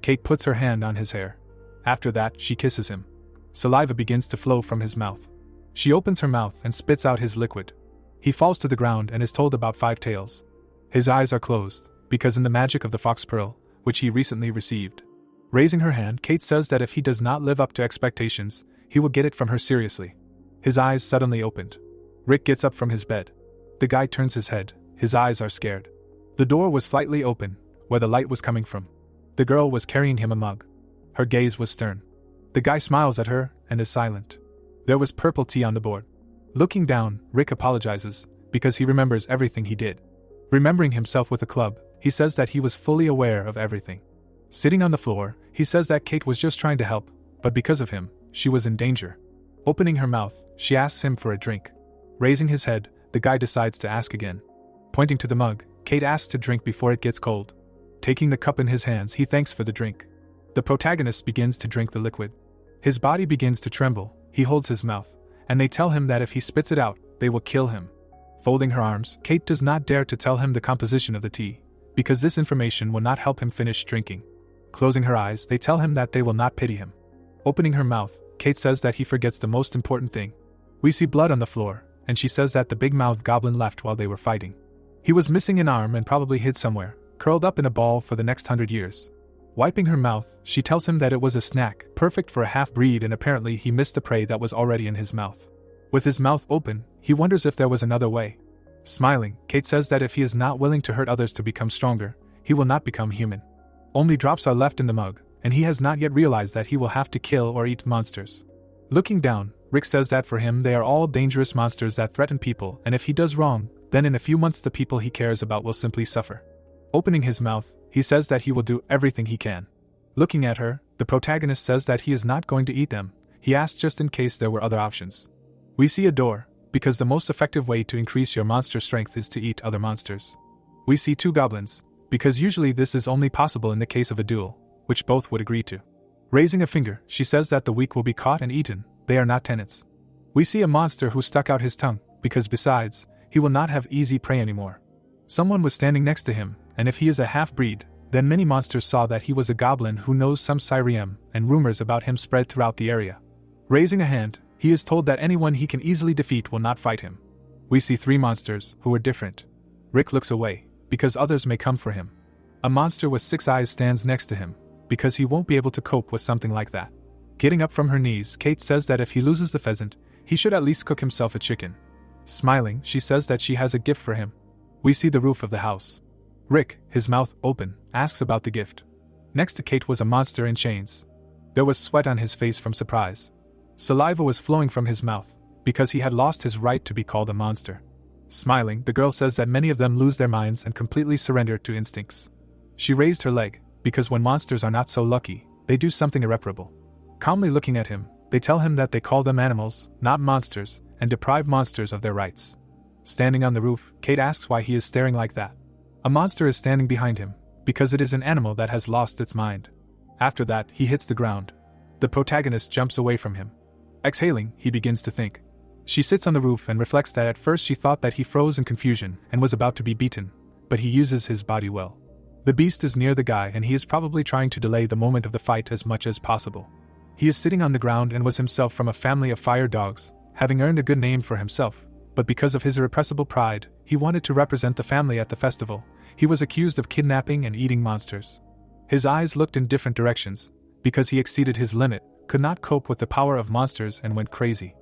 Kate puts her hand on his hair. After that, she kisses him. Saliva begins to flow from his mouth. She opens her mouth and spits out his liquid. He falls to the ground and is told about 5 tails. His eyes are closed, because in the magic of the fox pearl, which he recently received. Raising her hand, Kate says that if he does not live up to expectations, he will get it from her seriously. His eyes suddenly opened. Rick gets up from his bed. The guy turns his head, his eyes are scared. The door was slightly open, where the light was coming from. The girl was carrying him a mug. Her gaze was stern. The guy smiles at her and is silent. There was purple tea on the board. Looking down, Rick apologizes, because he remembers everything he did. Remembering himself with a club, he says that he was fully aware of everything. Sitting on the floor, he says that Kate was just trying to help, but because of him, she was in danger. Opening her mouth, she asks him for a drink. Raising his head, the guy decides to ask again. Pointing to the mug, Kate asks to drink before it gets cold. Taking the cup in his hands, he thanks for the drink. The protagonist begins to drink the liquid. His body begins to tremble, he holds his mouth, and they tell him that if he spits it out, they will kill him. Folding her arms, Kate does not dare to tell him the composition of the tea, because this information will not help him finish drinking. Closing her eyes, they tell him that they will not pity him. Opening her mouth, Kate says that he forgets the most important thing. We see blood on the floor, and she says that the big-mouthed goblin left while they were fighting. He was missing an arm and probably hid somewhere, curled up in a ball for the next 100 years. Wiping her mouth, she tells him that it was a snack, perfect for a half-breed, and apparently he missed the prey that was already in his mouth. With his mouth open, he wonders if there was another way. Smiling, Kate says that if he is not willing to hurt others to become stronger, he will not become human. Only drops are left in the mug, and he has not yet realized that he will have to kill or eat monsters. Looking down, Rick says that for him they are all dangerous monsters that threaten people, and if he does wrong, then in a few months the people he cares about will simply suffer. Opening his mouth, he says that he will do everything he can. Looking at her, the protagonist says that he is not going to eat them, he asks just in case there were other options. We see a door, because the most effective way to increase your monster strength is to eat other monsters. We see two goblins, because usually this is only possible in the case of a duel, which both would agree to. Raising a finger, she says that the weak will be caught and eaten, they are not tenants. We see a monster who stuck out his tongue, because besides, he will not have easy prey anymore. Someone was standing next to him, and if he is a half-breed, then many monsters saw that he was a goblin who knows some Siriem, and rumors about him spread throughout the area. Raising a hand, he is told that anyone he can easily defeat will not fight him. We see three monsters, who are different. Rick looks away, because others may come for him. A monster with 6 eyes stands next to him, because he won't be able to cope with something like that. Getting up from her knees, Kate says that if he loses the pheasant, he should at least cook himself a chicken. Smiling, she says that she has a gift for him. We see the roof of the house. Rick, his mouth open, asks about the gift. Next to Kate was a monster in chains. There was sweat on his face from surprise. Saliva was flowing from his mouth, because he had lost his right to be called a monster. Smiling, the girl says that many of them lose their minds and completely surrender to instincts. She raised her leg, because when monsters are not so lucky, they do something irreparable. Calmly looking at him, they tell him that they call them animals, not monsters, and deprive monsters of their rights. Standing on the roof, Kate asks why he is staring like that. A monster is standing behind him, because it is an animal that has lost its mind. After that, he hits the ground. The protagonist jumps away from him. Exhaling, he begins to think. She sits on the roof and reflects that at first she thought that he froze in confusion and was about to be beaten, but he uses his body well. The beast is near the guy and he is probably trying to delay the moment of the fight as much as possible. He is sitting on the ground and was himself from a family of fire dogs, having earned a good name for himself, but because of his irrepressible pride, he wanted to represent the family at the festival. He was accused of kidnapping and eating monsters. His eyes looked in different directions, because he exceeded his limit, could not cope with the power of monsters and went crazy.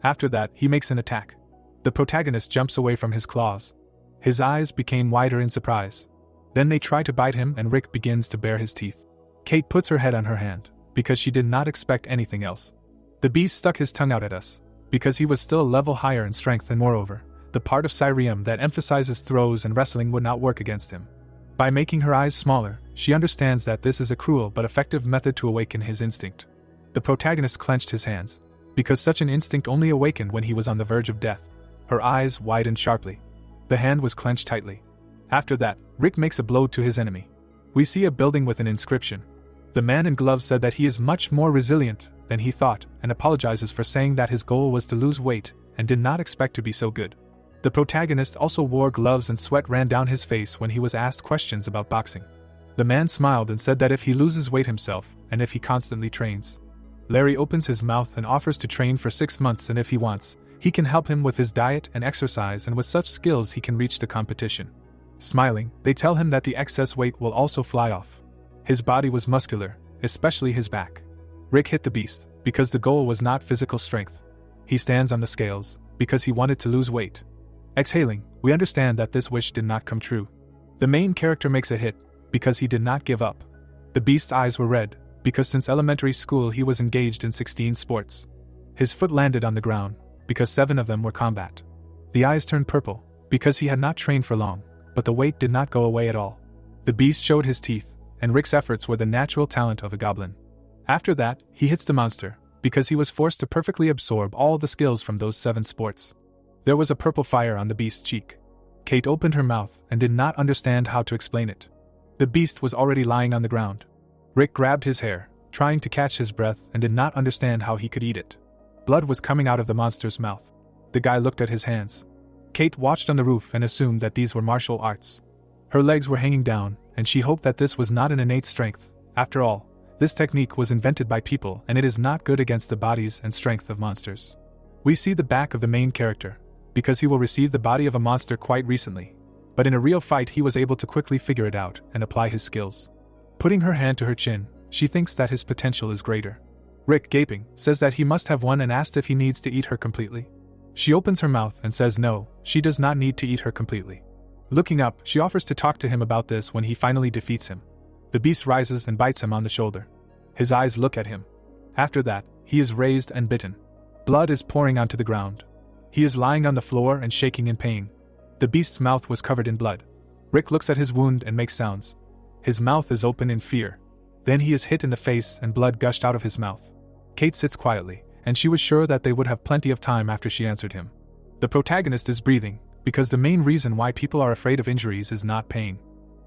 After that, he makes an attack. The protagonist jumps away from his claws. His eyes became wider in surprise. Then they try to bite him and Rick begins to bare his teeth. Kate puts her head on her hand, because she did not expect anything else. The beast stuck his tongue out at us, because he was still a level higher in strength and moreover, the part of Siriem that emphasizes throws and wrestling would not work against him. By making her eyes smaller, she understands that this is a cruel but effective method to awaken his instinct. The protagonist clenched his hands, because such an instinct only awakened when he was on the verge of death. Her eyes widened sharply. The hand was clenched tightly. After that, Rick makes a blow to his enemy. We see a building with an inscription. The man in gloves said that he is much more resilient than he thought and apologizes for saying that his goal was to lose weight and did not expect to be so good. The protagonist also wore gloves and sweat ran down his face when he was asked questions about boxing. The man smiled and said that if he loses weight himself and if he constantly trains. Larry opens his mouth and offers to train for 6 months and if he wants, he can help him with his diet and exercise and with such skills he can reach the competition. Smiling, they tell him that the excess weight will also fly off. His body was muscular, especially his back. Rick hit the beast, because the goal was not physical strength. He stands on the scales, because he wanted to lose weight. Exhaling, we understand that this wish did not come true. The main character makes a hit, because he did not give up. The beast's eyes were red, because since elementary school he was engaged in 16 sports. His foot landed on the ground, because 7 of them were combat. The eyes turned purple, because he had not trained for long, but the weight did not go away at all. The beast showed his teeth, and Rick's efforts were the natural talent of a goblin. After that, he hits the monster, because he was forced to perfectly absorb all the skills from those 7 sports. There was a purple fire on the beast's cheek. Kate opened her mouth and did not understand how to explain it. The beast was already lying on the ground. Rick grabbed his hair, trying to catch his breath, and did not understand how he could eat it. Blood was coming out of the monster's mouth. The guy looked at his hands. Kate watched on the roof and assumed that these were martial arts. Her legs were hanging down, and she hoped that this was not an innate strength. After all, this technique was invented by people and it is not good against the bodies and strength of monsters. We see the back of the main character, because he will receive the body of a monster quite recently. But in a real fight he was able to quickly figure it out and apply his skills. Putting her hand to her chin, she thinks that his potential is greater. Rick, gaping, says that he must have won and asked if he needs to eat her completely. She opens her mouth and says no, she does not need to eat her completely. Looking up, she offers to talk to him about this when he finally defeats him. The beast rises and bites him on the shoulder. His eyes look at him. After that, he is raised and bitten. Blood is pouring onto the ground. He is lying on the floor and shaking in pain. The beast's mouth was covered in blood. Rick looks at his wound and makes sounds. His mouth is open in fear. Then he is hit in the face and blood gushed out of his mouth. Kate sits quietly, and she was sure that they would have plenty of time after she answered him. The protagonist is breathing, because the main reason why people are afraid of injuries is not pain.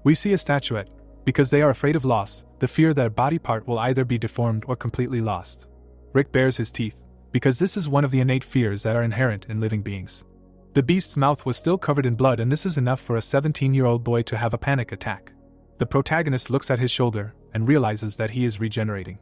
We see a statuette, because they are afraid of loss, the fear that a body part will either be deformed or completely lost. Rick bares his teeth, because this is one of the innate fears that are inherent in living beings. The beast's mouth was still covered in blood, and this is enough for a 17-year-old boy to have a panic attack. The protagonist looks at his shoulder and realizes that he is regenerating.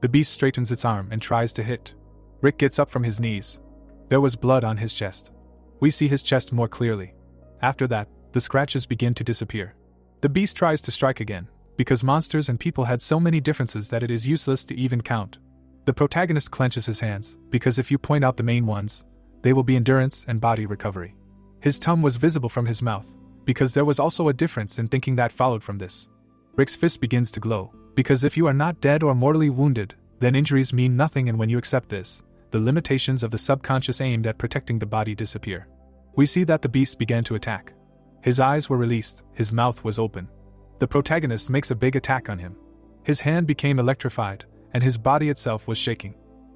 The beast straightens its arm and tries to hit. Rick gets up from his knees. There was blood on his chest. We see his chest more clearly. After that, the scratches begin to disappear. The beast tries to strike again, because monsters and people had so many differences that it is useless to even count. The protagonist clenches his hands, because if you point out the main ones, they will be endurance and body recovery. His tongue was visible from his mouth, because there was also a difference in thinking that followed from this. Rick's fist begins to glow, because if you are not dead or mortally wounded, then injuries mean nothing, and when you accept this, the limitations of the subconscious aimed at protecting the body disappear. We see that the beast began to attack. His eyes were released, his mouth was open. The protagonist makes a big attack on him. His hand became electrified, and his body itself was shaking.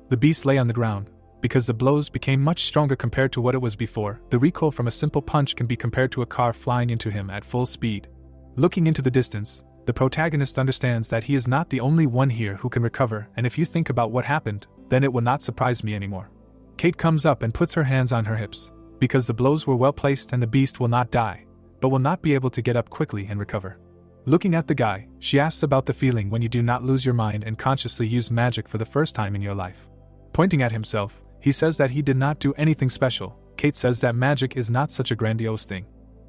The beast lay on the ground. Because the blows became much stronger compared to what it was before, the recoil from a simple punch can be compared to a car flying into him at full speed. Looking into the distance, the protagonist understands that he is not the only one here who can recover, and if you think about what happened, then it will not surprise me anymore. Kate comes up and puts her hands on her hips, because the blows were well placed and the beast will not die, but will not be able to get up quickly and recover. Looking at the guy, she asks about the feeling when you do not lose your mind and consciously use magic for the first time in your life. Pointing at himself, he says that he did not do anything special. Kate says that magic is not such a grandiose thing.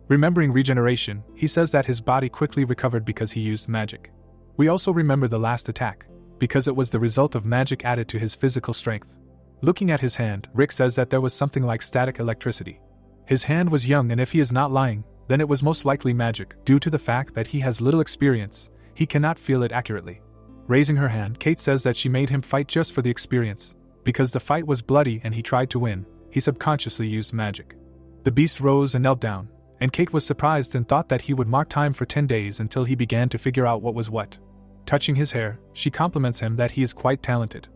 Remembering regeneration, he says that his body quickly recovered because he used magic. We also remember the last attack, because it was the result of magic added to his physical strength. Looking at his hand, Rick says that there was something like static electricity. His hand was young, and if he is not lying, then it was most likely magic. Due to the fact that he has little experience, he cannot feel it accurately. Raising her hand, Kate says that she made him fight just for the experience. Because the fight was bloody and he tried to win, he subconsciously used magic. The beast rose and knelt down, and Kate was surprised and thought that he would mark time for 10 days until he began to figure out what was what. Touching his hair, she compliments him that he is quite talented.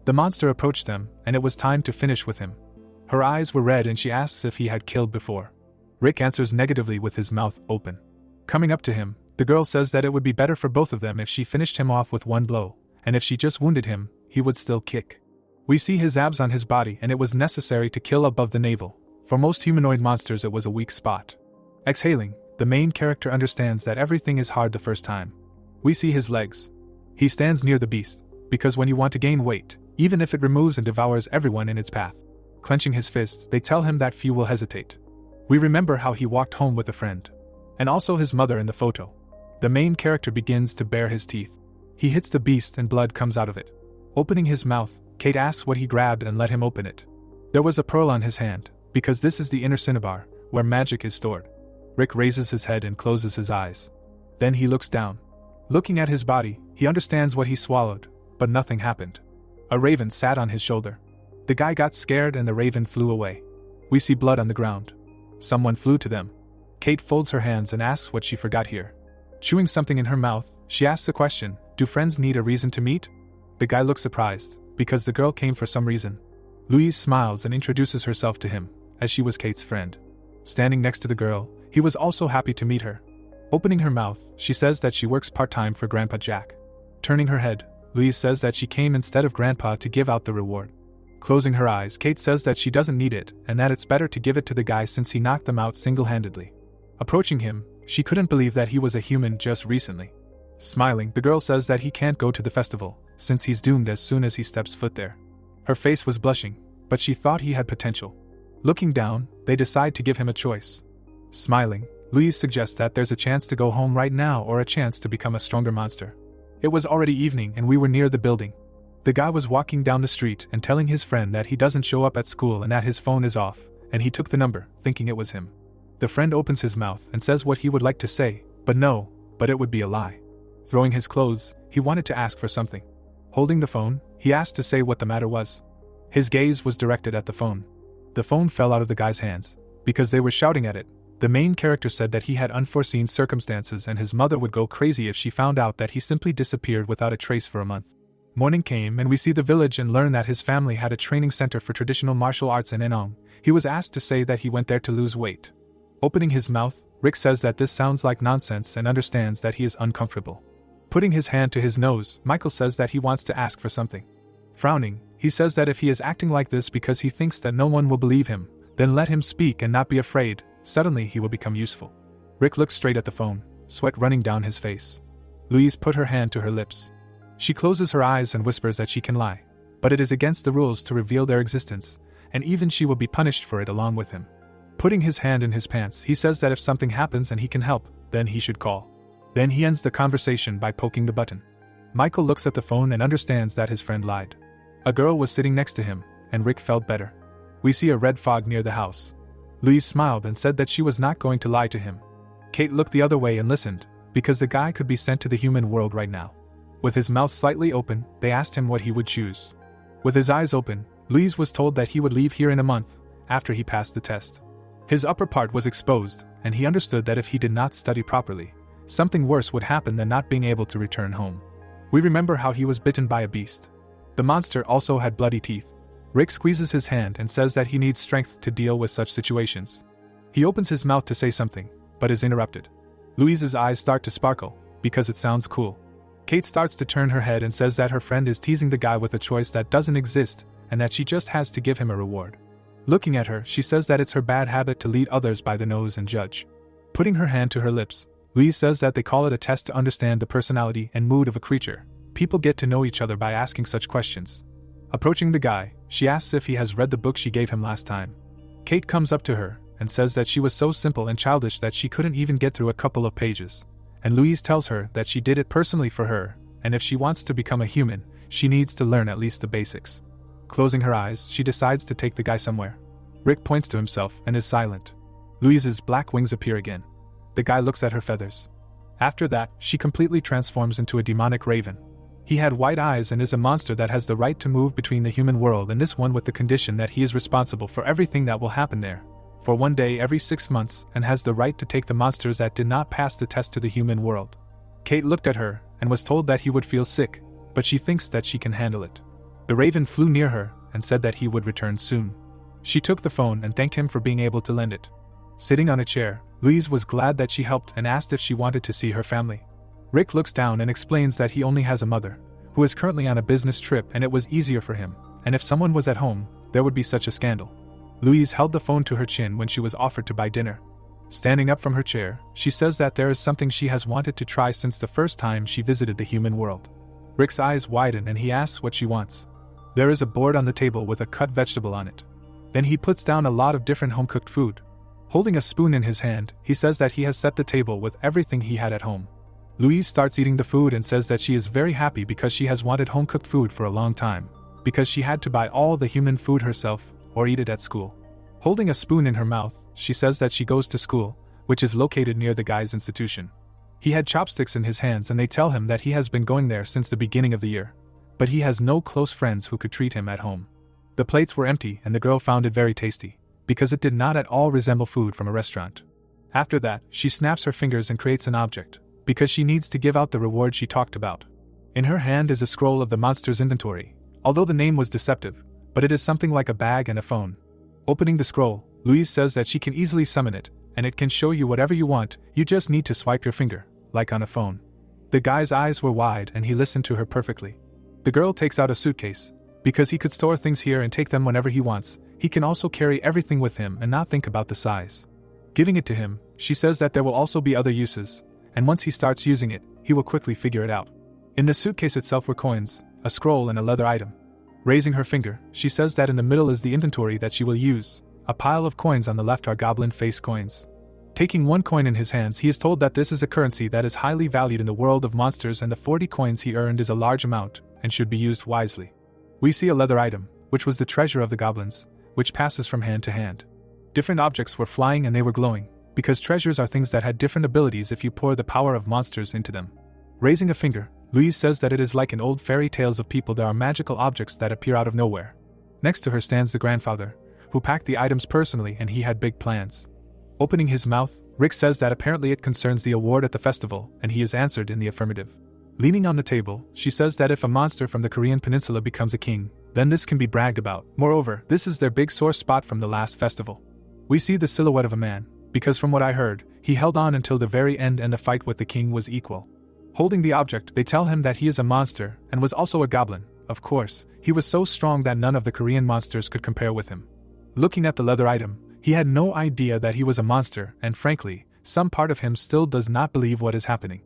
The monster approached them, and it was time to finish with him. Her eyes were red and she asks if he had killed before. Rick answers negatively with his mouth open. Coming up to him, the girl says that it would be better for both of them if she finished him off with one blow, and if she just wounded him, he would still kick. We see his abs on his body, and it was necessary to kill above the navel. For most humanoid monsters it was a weak spot. Exhaling, the main character understands that everything is hard the first time. We see his legs. He stands near the beast, because when you want to gain weight, even if it removes and devours everyone in its path. Clenching his fists, they tell him that few will hesitate. We remember how he walked home with a friend. And also his mother in the photo. The main character begins to bare his teeth. He hits the beast and blood comes out of it. Opening his mouth, Kate asks what he grabbed and let him open it. There was a pearl on his hand, because this is the inner cinnabar, where magic is stored. Rick raises his head and closes his eyes. Then he looks down. Looking at his body, he understands what he swallowed, but nothing happened. A raven sat on his shoulder. The guy got scared and the raven flew away. We see blood on the ground. Someone flew to them. Kate folds her hands and asks what she forgot here. Chewing something in her mouth, she asks a question, do friends need a reason to meet? The guy looks surprised, because the girl came for some reason. Louise smiles and introduces herself to him, as she was Kate's friend. Standing next to the girl, He was also happy to meet her. Opening her mouth, she says that she works part-time for Grandpa Jack. Turning her head, Louise says that she came instead of Grandpa to give out the reward. Closing her eyes, Kate says that she doesn't need it and that it's better to give it to the guy since he knocked them out single-handedly. Approaching him, she couldn't believe that he was a human just recently. Smiling, the girl says that he can't go to the festival, since he's doomed as soon as he steps foot there. Her face was blushing, but she thought he had potential. Looking down, they decide to give him a choice. Smiling, Louise suggests that there's a chance to go home right now or a chance to become a stronger monster. It was already evening and we were near the building. The guy was walking down the street and telling his friend that he doesn't show up at school and that his phone is off, and he took the number, thinking it was him. The friend opens his mouth and says what he would like to say, but it would be a lie. Throwing his clothes, he wanted to ask for something. Holding the phone, he asked to say what the matter was. His gaze was directed at the phone. The phone fell out of the guy's hands, because they were shouting at it. The main character said that he had unforeseen circumstances and his mother would go crazy if she found out that he simply disappeared without a trace for a month. Morning came and we see the village and learn that his family had a training center for traditional martial arts in Enong. He was asked to say that he went there to lose weight. Opening his mouth, Rick says that this sounds like nonsense and understands that he is uncomfortable. Putting his hand to his nose, Michael says that he wants to ask for something. Frowning, he says that if he is acting like this because he thinks that no one will believe him, then let him speak and not be afraid. Suddenly he will become useful. Rick looks straight at the phone, sweat running down his face. Louise put her hand to her lips. She closes her eyes and whispers that she can lie, but it is against the rules to reveal their existence, and even she will be punished for it along with him. Putting his hand in his pants, he says that if something happens and he can help, then he should call. Then he ends the conversation by poking the button. Michael looks at the phone and understands that his friend lied. A girl was sitting next to him, and Rick felt better. We see a red fog near the house. Louise smiled and said that she was not going to lie to him. Kate looked the other way and listened, because the guy could be sent to the human world right now. With his mouth slightly open, they asked him what he would choose. With his eyes open, Louise was told that he would leave here in a month, after he passed the test. His upper part was exposed, and he understood that if he did not study properly, something worse would happen than not being able to return home. We remember how he was bitten by a beast. The monster also had bloody teeth. Rick squeezes his hand and says that he needs strength to deal with such situations. He opens his mouth to say something, but is interrupted. Louise's eyes start to sparkle, because it sounds cool. Kate starts to turn her head and says that her friend is teasing the guy with a choice that doesn't exist, and that she just has to give him a reward. Looking at her, she says that it's her bad habit to lead others by the nose and judge. Putting her hand to her lips, Louise says that they call it a test to understand the personality and mood of a creature. People get to know each other by asking such questions. Approaching the guy, she asks if he has read the book she gave him last time. Kate comes up to her and says that she was so simple and childish that she couldn't even get through a couple of pages. And Louise tells her that she did it personally for her, and if she wants to become a human, she needs to learn at least the basics. Closing her eyes, she decides to take the guy somewhere. Rick points to himself and is silent. Louise's black wings appear again. The guy looks at her feathers. After that, she completely transforms into a demonic raven. He had white eyes and is a monster that has the right to move between the human world and this one with the condition that he is responsible for everything that will happen there, for 1 day every 6 months, and has the right to take the monsters that did not pass the test to the human world. Kate looked at her and was told that he would feel sick, but she thinks that she can handle it. The raven flew near her and said that he would return soon. She took the phone and thanked him for being able to lend it. Sitting on a chair, Louise was glad that she helped and asked if she wanted to see her family. Rick looks down and explains that he only has a mother, who is currently on a business trip and it was easier for him, and if someone was at home, there would be such a scandal. Louise held the phone to her chin when she was offered to buy dinner. Standing up from her chair, she says that there is something she has wanted to try since the first time she visited the human world. Rick's eyes widen and he asks what she wants. There is a board on the table with a cut vegetable on it. Then he puts down a lot of different home-cooked food. Holding a spoon in his hand, he says that he has set the table with everything he had at home. Louise starts eating the food and says that she is very happy because she has wanted home-cooked food for a long time, because she had to buy all the human food herself or eat it at school. Holding a spoon in her mouth, she says that she goes to school, which is located near the guy's institution. He had chopsticks in his hands and they tell him that he has been going there since the beginning of the year, but he has no close friends who could treat him at home. The plates were empty and the girl found it very tasty, because it did not at all resemble food from a restaurant. After that, she snaps her fingers and creates an object, because she needs to give out the reward she talked about. In her hand is a scroll of the monster's inventory, although the name was deceptive, but it is something like a bag and a phone. Opening the scroll, Louise says that she can easily summon it, and it can show you whatever you want, you just need to swipe your finger, like on a phone. The guy's eyes were wide and he listened to her perfectly. The girl takes out a suitcase. Because he could store things here and take them whenever he wants, he can also carry everything with him and not think about the size. Giving it to him, she says that there will also be other uses, and once he starts using it, he will quickly figure it out. In the suitcase itself were coins, a scroll and a leather item. Raising her finger, she says that in the middle is the inventory that she will use. A pile of coins on the left are goblin face coins. Taking one coin in his hands, he is told that this is a currency that is highly valued in the world of monsters and the 40 coins he earned is a large amount, and should be used wisely. We see a leather item, which was the treasure of the goblins, which passes from hand to hand. Different objects were flying and they were glowing, because treasures are things that had different abilities if you pour the power of monsters into them. Raising a finger, Louise says that it is like in old fairy tales of people there are magical objects that appear out of nowhere. Next to her stands the grandfather, who packed the items personally and he had big plans. Opening his mouth, Rick says that apparently it concerns the award at the festival, and he is answered in the affirmative. Leaning on the table, she says that if a monster from the Korean peninsula becomes a king, then this can be bragged about. Moreover, this is their big sore spot from the last festival. We see the silhouette of a man, because from what I heard, he held on until the very end and the fight with the king was equal. Holding the object, they tell him that he is a monster, and was also a goblin. Of course, he was so strong that none of the Korean monsters could compare with him. Looking at the leather item, he had no idea that he was a monster, and frankly, some part of him still does not believe what is happening.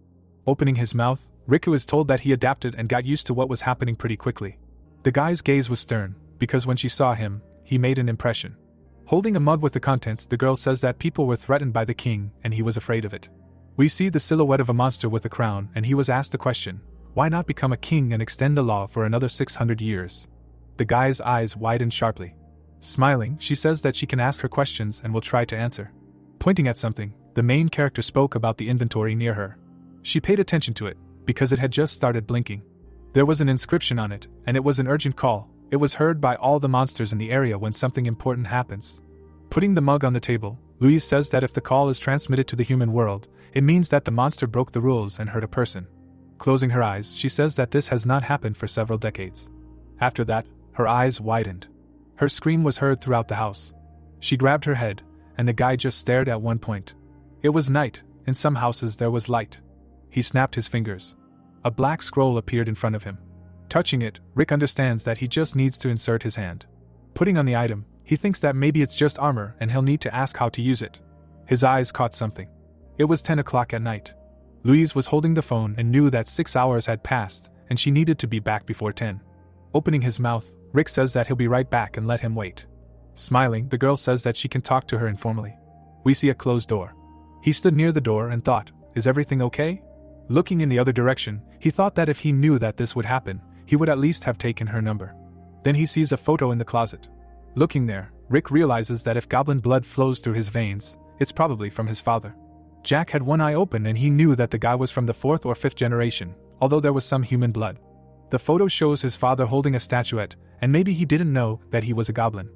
Opening his mouth, Riku is told that he adapted and got used to what was happening pretty quickly. The guy's gaze was stern, because when she saw him, he made an impression. Holding a mug with the contents, the girl says that people were threatened by the king, and he was afraid of it. We see the silhouette of a monster with a crown, and he was asked the question, why not become a king and extend the law for another 600 years? The guy's eyes widened sharply. Smiling, she says that she can ask her questions and will try to answer. Pointing at something, the main character spoke about the inventory near her. She paid attention to it, because it had just started blinking. There was an inscription on it, and it was an urgent call. It was heard by all the monsters in the area when something important happens. Putting the mug on the table, Louise says that if the call is transmitted to the human world, it means that the monster broke the rules and hurt a person. Closing her eyes, she says that this has not happened for several decades. After that, her eyes widened. Her scream was heard throughout the house. She grabbed her head, and the guy just stared at one point. It was night. In some houses there was light. He snapped his fingers. A black scroll appeared in front of him. Touching it, Rick understands that he just needs to insert his hand. Putting on the item, he thinks that maybe it's just armor and he'll need to ask how to use it. His eyes caught something. It was 10 o'clock at night. Louise was holding the phone and knew that 6 hours had passed, and she needed to be back before 10. Opening his mouth, Rick says that he'll be right back and let him wait. Smiling, the girl says that she can talk to her informally. We see a closed door. He stood near the door and thought, is everything okay? Looking in the other direction, he thought that if he knew that this would happen, he would at least have taken her number. Then he sees a photo in the closet. Looking there, Rick realizes that if goblin blood flows through his veins, it's probably from his father. Jack had one eye open and he knew that the guy was from the 4th or 5th generation, although there was some human blood. The photo shows his father holding a statuette, and maybe he didn't know that he was a goblin.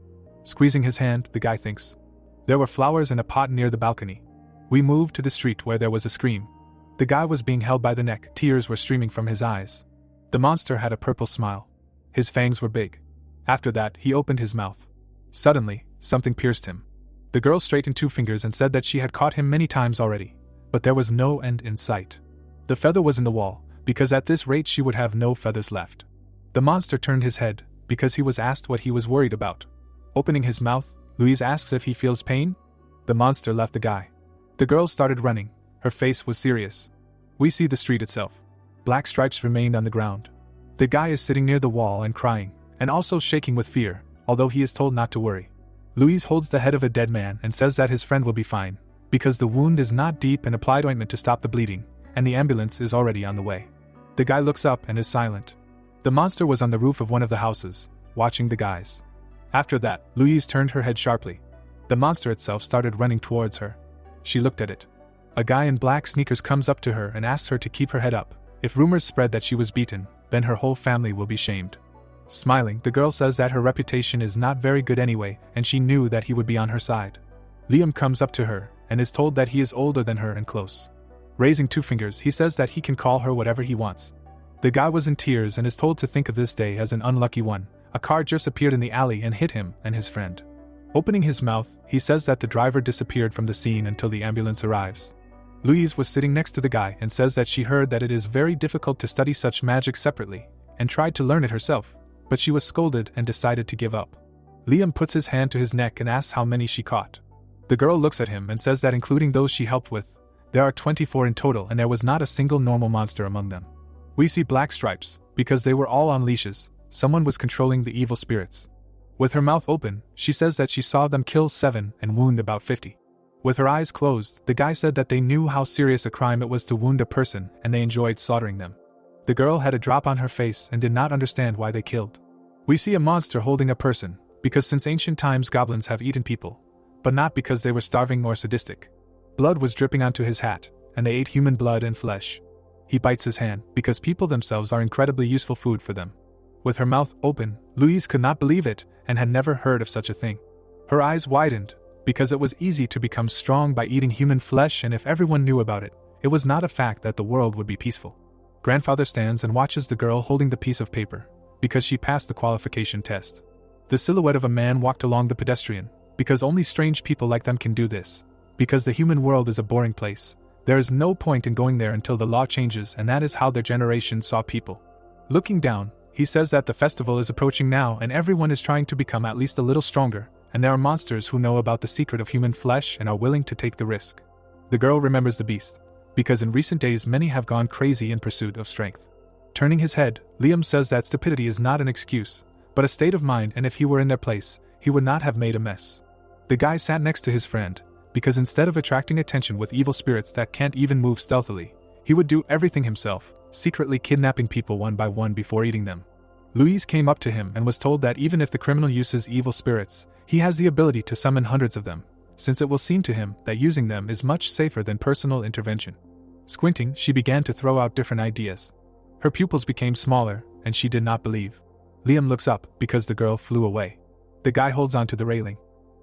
Squeezing his hand, the guy thinks. There were flowers in a pot near the balcony. We moved to the street where there was a scream. The guy was being held by the neck, tears were streaming from his eyes. The monster had a purple smile. His fangs were big. After that, he opened his mouth. Suddenly, something pierced him. The girl straightened 2 fingers and said that she had caught him many times already, but there was no end in sight. The feather was in the wall, because at this rate she would have no feathers left. The monster turned his head, because he was asked what he was worried about. Opening his mouth, Louise asks if he feels pain. The monster left the guy. The girl started running. Her face was serious. We see the street itself. Black stripes remained on the ground. The guy is sitting near the wall and crying, and also shaking with fear, although he is told not to worry. Louise holds the head of a dead man and says that his friend will be fine, because the wound is not deep and applied ointment to stop the bleeding, and the ambulance is already on the way. The guy looks up and is silent. The monster was on the roof of one of the houses, watching the guys. After that, Louise turned her head sharply. The monster itself started running towards her. She looked at it. A guy in black sneakers comes up to her and asks her to keep her head up. If rumors spread that she was beaten, then her whole family will be shamed. Smiling, the girl says that her reputation is not very good anyway, and she knew that he would be on her side. Liam comes up to her, and is told that he is older than her and close. Raising 2 fingers, he says that he can call her whatever he wants. The guy was in tears and is told to think of this day as an unlucky one. A car just appeared in the alley and hit him and his friend. Opening his mouth, he says that the driver disappeared from the scene until the ambulance arrives. Louise was sitting next to the guy and says that she heard that it is very difficult to study such magic separately, and tried to learn it herself, but she was scolded and decided to give up. Liam puts his hand to his neck and asks how many she caught. The girl looks at him and says that including those she helped with, there are 24 in total and there was not a single normal monster among them. We see black stripes, because they were all on leashes. Someone was controlling the evil spirits. With her mouth open, she says that she saw them kill 7 and wound about 50. With her eyes closed, the guy said that they knew how serious a crime it was to wound a person and they enjoyed slaughtering them. The girl had a drop on her face and did not understand why they killed. We see a monster holding a person, because since ancient times goblins have eaten people, but not because they were starving or sadistic. Blood was dripping onto his hat, and they ate human blood and flesh. He bites his hand, because people themselves are incredibly useful food for them. With her mouth open, Louise could not believe it and had never heard of such a thing. Her eyes widened, because it was easy to become strong by eating human flesh, and if everyone knew about it, it was not a fact that the world would be peaceful. Grandfather stands and watches the girl holding the piece of paper, because she passed the qualification test. The silhouette of a man walked along the pedestrian, because only strange people like them can do this. Because the human world is a boring place, there is no point in going there until the law changes, and that is how their generation saw people. Looking down, he says that the festival is approaching now and everyone is trying to become at least a little stronger, and there are monsters who know about the secret of human flesh and are willing to take the risk. The girl remembers the beast, because in recent days many have gone crazy in pursuit of strength. Turning his head, Liam says that stupidity is not an excuse, but a state of mind, and if he were in their place, he would not have made a mess. The guy sat next to his friend, because instead of attracting attention with evil spirits that can't even move stealthily, he would do everything himself, secretly kidnapping people one by one before eating them. Louise came up to him and was told that even if the criminal uses evil spirits, he has the ability to summon hundreds of them, since it will seem to him that using them is much safer than personal intervention. Squinting, she began to throw out different ideas. Her pupils became smaller, and she did not believe. Liam looks up because the girl flew away. The guy holds onto the railing.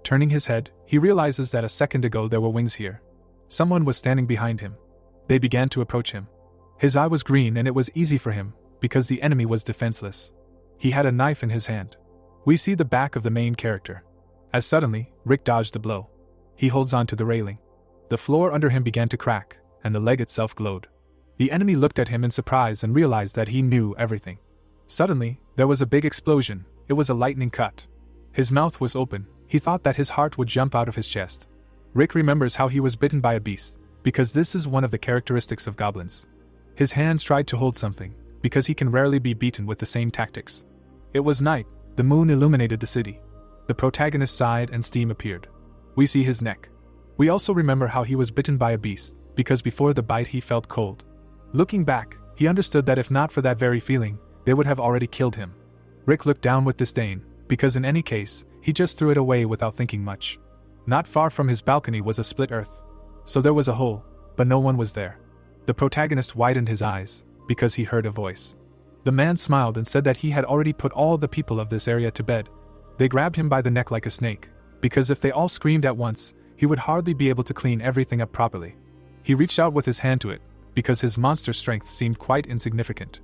Turning his head, he realizes that a second ago there were wings here. Someone was standing behind him. They began to approach him. His eye was green and it was easy for him, because the enemy was defenseless. He had a knife in his hand. We see the back of the main character. As suddenly, Rick dodged the blow. He holds onto the railing. The floor under him began to crack, and the leg itself glowed. The enemy looked at him in surprise and realized that he knew everything. Suddenly, there was a big explosion. It was a lightning cut. His mouth was open. He thought that his heart would jump out of his chest. Rick remembers how he was bitten by a beast, because this is one of the characteristics of goblins. His hands tried to hold something, because he can rarely be beaten with the same tactics. It was night. The moon illuminated the city. The protagonist sighed and steam appeared. We see his neck. We also remember how he was bitten by a beast, because before the bite he felt cold. Looking back, he understood that if not for that very feeling, they would have already killed him. Rick looked down with disdain, because in any case, he just threw it away without thinking much. Not far from his balcony was a split earth. So there was a hole, but no one was there. The protagonist widened his eyes, because he heard a voice. The man smiled and said that he had already put all the people of this area to bed. They grabbed him by the neck like a snake, because if they all screamed at once, he would hardly be able to clean everything up properly. He reached out with his hand to it, because his monster strength seemed quite insignificant.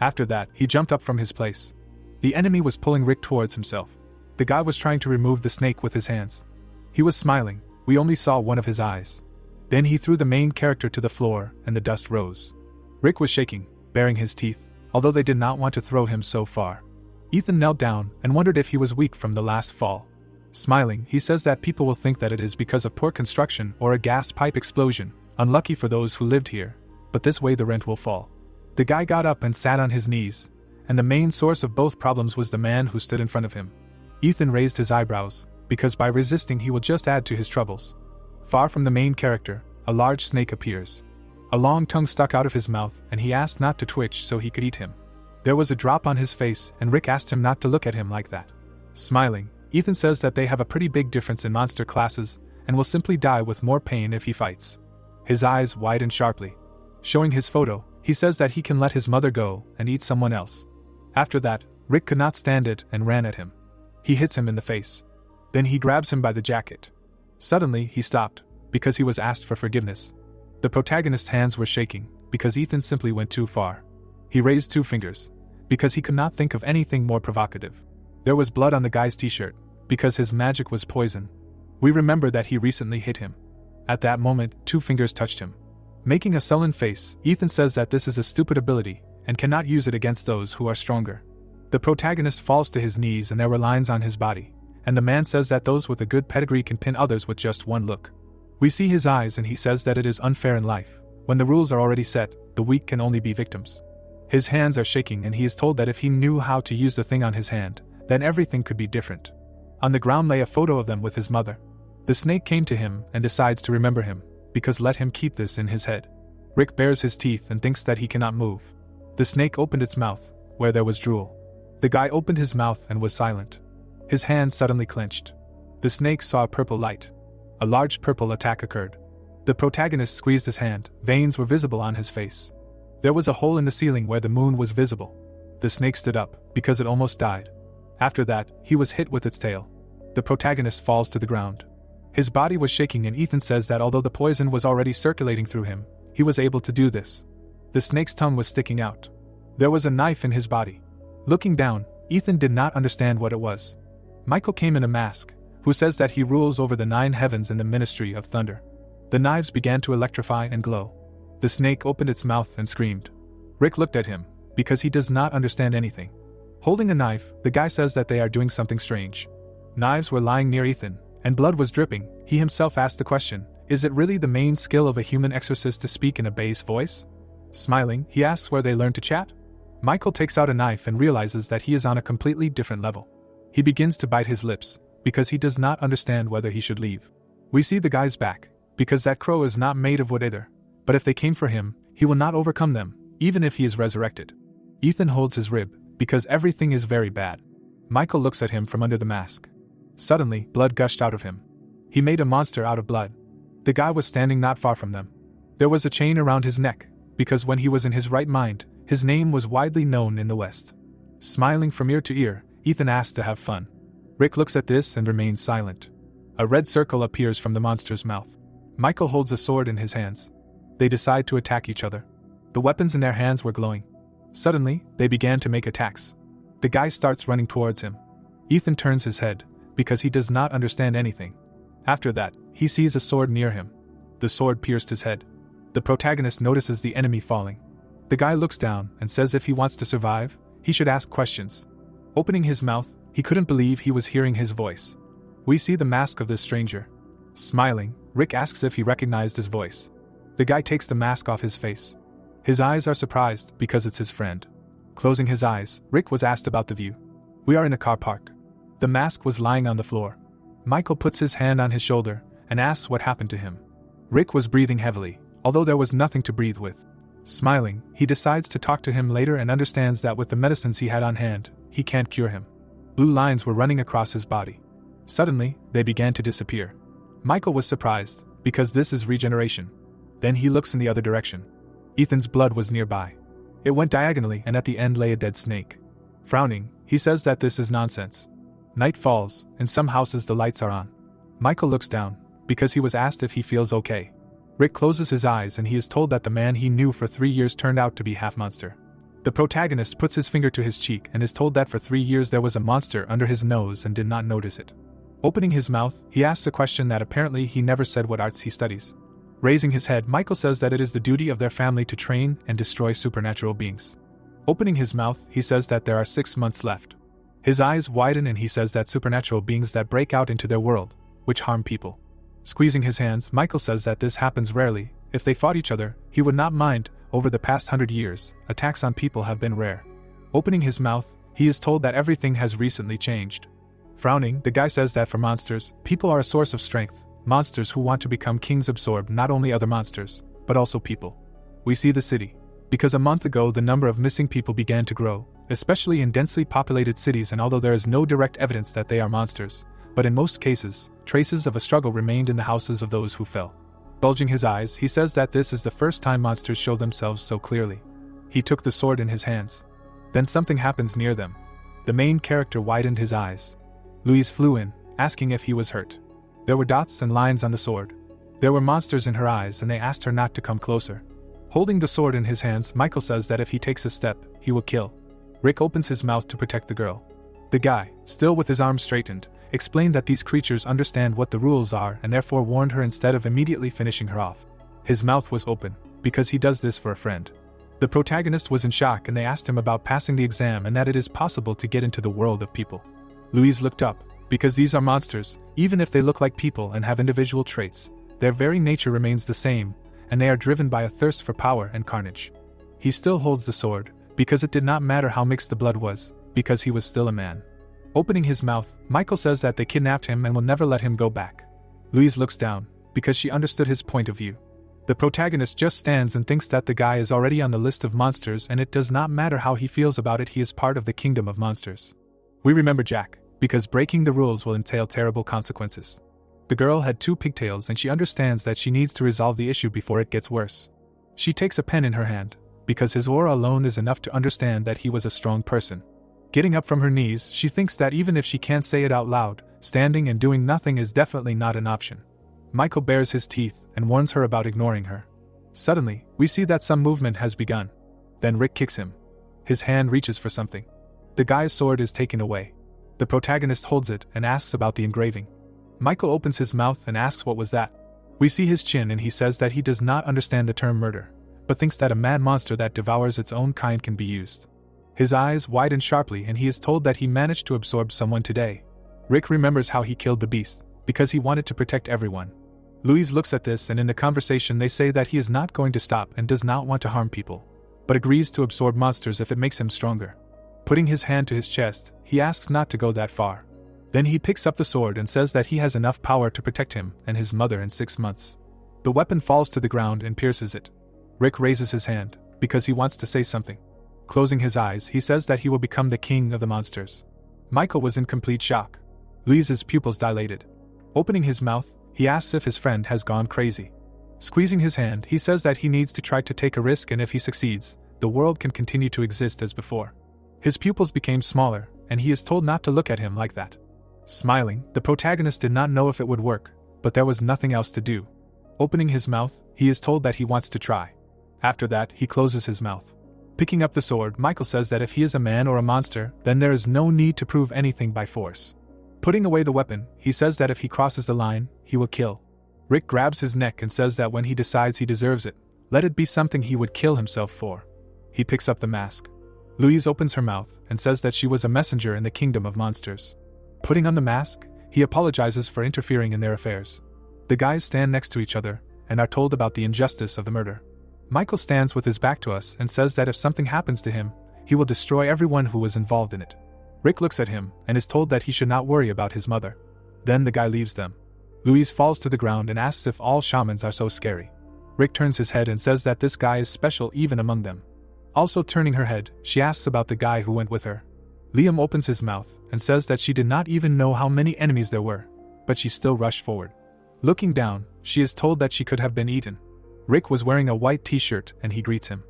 After that, he jumped up from his place. The enemy was pulling Rick towards himself. The guy was trying to remove the snake with his hands. He was smiling. We only saw one of his eyes. Then he threw the main character to the floor, and the dust rose. Rick was shaking, baring his teeth, although they did not want to throw him so far. Ethan knelt down and wondered if he was weak from the last fall. Smiling, he says that people will think that it is because of poor construction or a gas pipe explosion, unlucky for those who lived here, but this way the rent will fall. The guy got up and sat on his knees, and the main source of both problems was the man who stood in front of him. Ethan raised his eyebrows, because by resisting he will just add to his troubles. Far from the main character, a large snake appears. A long tongue stuck out of his mouth, and he asked not to twitch so he could eat him. There was a drop on his face, and Rick asked him not to look at him like that. Smiling, Ethan says that they have a pretty big difference in monster classes, and will simply die with more pain if he fights. His eyes widen sharply. Showing his photo, he says that he can let his mother go and eat someone else. After that, Rick could not stand it and ran at him. He hits him in the face. Then he grabs him by the jacket. Suddenly, he stopped, because he was asked for forgiveness. The protagonist's hands were shaking, because Ethan simply went too far. He raised 2 fingers, because he could not think of anything more provocative. There was blood on the guy's t-shirt, because his magic was poison. We remember that he recently hit him. At that moment, 2 fingers touched him. Making a sullen face, Ethan says that this is a stupid ability and cannot use it against those who are stronger. The protagonist falls to his knees and there were lines on his body, and the man says that those with a good pedigree can pin others with just one look. We see his eyes and he says that it is unfair in life. When the rules are already set, the weak can only be victims. His hands are shaking and he is told that if he knew how to use the thing on his hand, then everything could be different. On the ground lay a photo of them with his mother. The snake came to him and decides to remember him, because let him keep this in his head. Rick bares his teeth and thinks that he cannot move. The snake opened its mouth, where there was drool. The guy opened his mouth and was silent. His hand suddenly clenched. The snake saw a purple light. A large purple attack occurred. The protagonist squeezed his hand, veins were visible on his face. There was a hole in the ceiling where the moon was visible. The snake stood up, because it almost died. After that, he was hit with its tail. The protagonist falls to the ground. His body was shaking and Ethan says that although the poison was already circulating through him, he was able to do this. The snake's tongue was sticking out. There was a knife in his body. Looking down, Ethan did not understand what it was. Michael came in a mask, who says that he rules over the 9 heavens in the Ministry of Thunder. The knives began to electrify and glow. The snake opened its mouth and screamed. Rick looked at him, because he does not understand anything. Holding a knife, the guy says that they are doing something strange. Knives were lying near Ethan, and blood was dripping. He himself asked the question, is it really the main skill of a human exorcist to speak in a bass voice? Smiling, he asks where they learned to chat. Michael takes out a knife and realizes that he is on a completely different level. He begins to bite his lips, because he does not understand whether he should leave. We see the guy's back, because that crow is not made of wood either. But if they came for him, he will not overcome them, even if he is resurrected. Ethan holds his rib, because everything is very bad. Michael looks at him from under the mask. Suddenly, blood gushed out of him. He made a monster out of blood. The guy was standing not far from them. There was a chain around his neck, because when he was in his right mind, his name was widely known in the West. Smiling from ear to ear, Ethan asks to have fun. Rick looks at this and remains silent. A red circle appears from the monster's mouth. Michael holds a sword in his hands. They decide to attack each other. The weapons in their hands were glowing. Suddenly, they began to make attacks. The guy starts running towards him. Ethan turns his head, because he does not understand anything. After that, he sees a sword near him. The sword pierced his head. The protagonist notices the enemy falling. The guy looks down and says if he wants to survive, he should ask questions. Opening his mouth, he couldn't believe he was hearing his voice. We see the mask of this stranger. Smiling, Rick asks if he recognized his voice. The guy takes the mask off his face. His eyes are surprised because it's his friend. Closing his eyes, Rick was asked about the view. We are in a car park. The mask was lying on the floor. Michael puts his hand on his shoulder and asks what happened to him. Rick was breathing heavily, although there was nothing to breathe with. Smiling, he decides to talk to him later and understands that with the medicines he had on hand, he can't cure him. Blue lines were running across his body. Suddenly, they began to disappear. Michael was surprised, because this is regeneration. Then he looks in the other direction. Ethan's blood was nearby. It went diagonally and at the end lay a dead snake. Frowning, he says that this is nonsense. Night falls, in some houses the lights are on. Michael looks down, because he was asked if he feels okay. Rick closes his eyes and he is told that the man he knew for 3 years turned out to be half monster. The protagonist puts his finger to his cheek and is told that for 3 years there was a monster under his nose and did not notice it. Opening his mouth, he asks a question that apparently he never said what arts he studies. Raising his head, Michael says that it is the duty of their family to train and destroy supernatural beings. Opening his mouth, he says that there are 6 months left. His eyes widen and he says that supernatural beings that break out into their world, which harm people. Squeezing his hands, Michael says that this happens rarely. If they fought each other, he would not mind. Over the past 100 years, attacks on people have been rare. Opening his mouth, he is told that everything has recently changed. Frowning, the guy says that for monsters, people are a source of strength. Monsters who want to become kings absorb not only other monsters, but also people. We see the city. Because a month ago the number of missing people began to grow, especially in densely populated cities, and although there is no direct evidence that they are monsters, but in most cases, traces of a struggle remained in the houses of those who fell. Bulging his eyes, he says that this is the first time monsters show themselves so clearly. He took the sword in his hands. Then something happens near them. The main character widened his eyes. Louise flew in, asking if he was hurt. There were dots and lines on the sword. There were monsters in her eyes and they asked her not to come closer. Holding the sword in his hands, Michael says that if he takes a step, he will kill. Rick opens his mouth to protect the girl. The guy, still with his arms straightened, explained that these creatures understand what the rules are and therefore warned her instead of immediately finishing her off. His mouth was open, because he does this for a friend. The protagonist was in shock and they asked him about passing the exam and that it is possible to get into the world of people. Louise looked up, because these are monsters, even if they look like people and have individual traits, their very nature remains the same, and they are driven by a thirst for power and carnage. He still holds the sword, because it did not matter how mixed the blood was, because he was still a man. Opening his mouth, Michael says that they kidnapped him and will never let him go back. Louise looks down, because she understood his point of view. The protagonist just stands and thinks that the guy is already on the list of monsters and it does not matter how he feels about it, he is part of the kingdom of monsters. We remember Jack, because breaking the rules will entail terrible consequences. The girl had 2 pigtails and she understands that she needs to resolve the issue before it gets worse. She takes a pen in her hand, because his aura alone is enough to understand that he was a strong person. Getting up from her knees, she thinks that even if she can't say it out loud, standing and doing nothing is definitely not an option. Michael bares his teeth and warns her about ignoring her. Suddenly, we see that some movement has begun. Then Rick kicks him. His hand reaches for something. The guy's sword is taken away. The protagonist holds it and asks about the engraving. Michael opens his mouth and asks what was that. We see his chin and he says that he does not understand the term murder, but thinks that a mad monster that devours its own kind can be used. His eyes widen sharply and he is told that he managed to absorb someone today. Rick remembers how he killed the beast, because he wanted to protect everyone. Louise looks at this and in the conversation they say that he is not going to stop and does not want to harm people, but agrees to absorb monsters if it makes him stronger. Putting his hand to his chest, he asks not to go that far. Then he picks up the sword and says that he has enough power to protect him and his mother in 6 months. The weapon falls to the ground and pierces it. Rick raises his hand, because he wants to say something. Closing his eyes, he says that he will become the king of the monsters. Michael was in complete shock. Louise's pupils dilated. Opening his mouth, he asks if his friend has gone crazy. Squeezing his hand, he says that he needs to try to take a risk and if he succeeds, the world can continue to exist as before. His pupils became smaller, and he is told not to look at him like that. Smiling, the protagonist did not know if it would work, but there was nothing else to do. Opening his mouth, he is told that he wants to try. After that, he closes his mouth. Picking up the sword, Michael says that if he is a man or a monster, then there is no need to prove anything by force. Putting away the weapon, he says that if he crosses the line, he will kill. Rick grabs his neck and says that when he decides he deserves it, let it be something he would kill himself for. He picks up the mask. Louise opens her mouth and says that she was a messenger in the kingdom of monsters. Putting on the mask, he apologizes for interfering in their affairs. The guys stand next to each other and are told about the injustice of the murder. Michael stands with his back to us and says that if something happens to him, he will destroy everyone who was involved in it. Rick looks at him and is told that he should not worry about his mother. Then the guy leaves them. Louise falls to the ground and asks if all shamans are so scary. Rick turns his head and says that this guy is special even among them. Also turning her head, she asks about the guy who went with her. Liam opens his mouth and says that she did not even know how many enemies there were, but she still rushed forward. Looking down, she is told that she could have been eaten. Rick was wearing a white t-shirt and he greets him.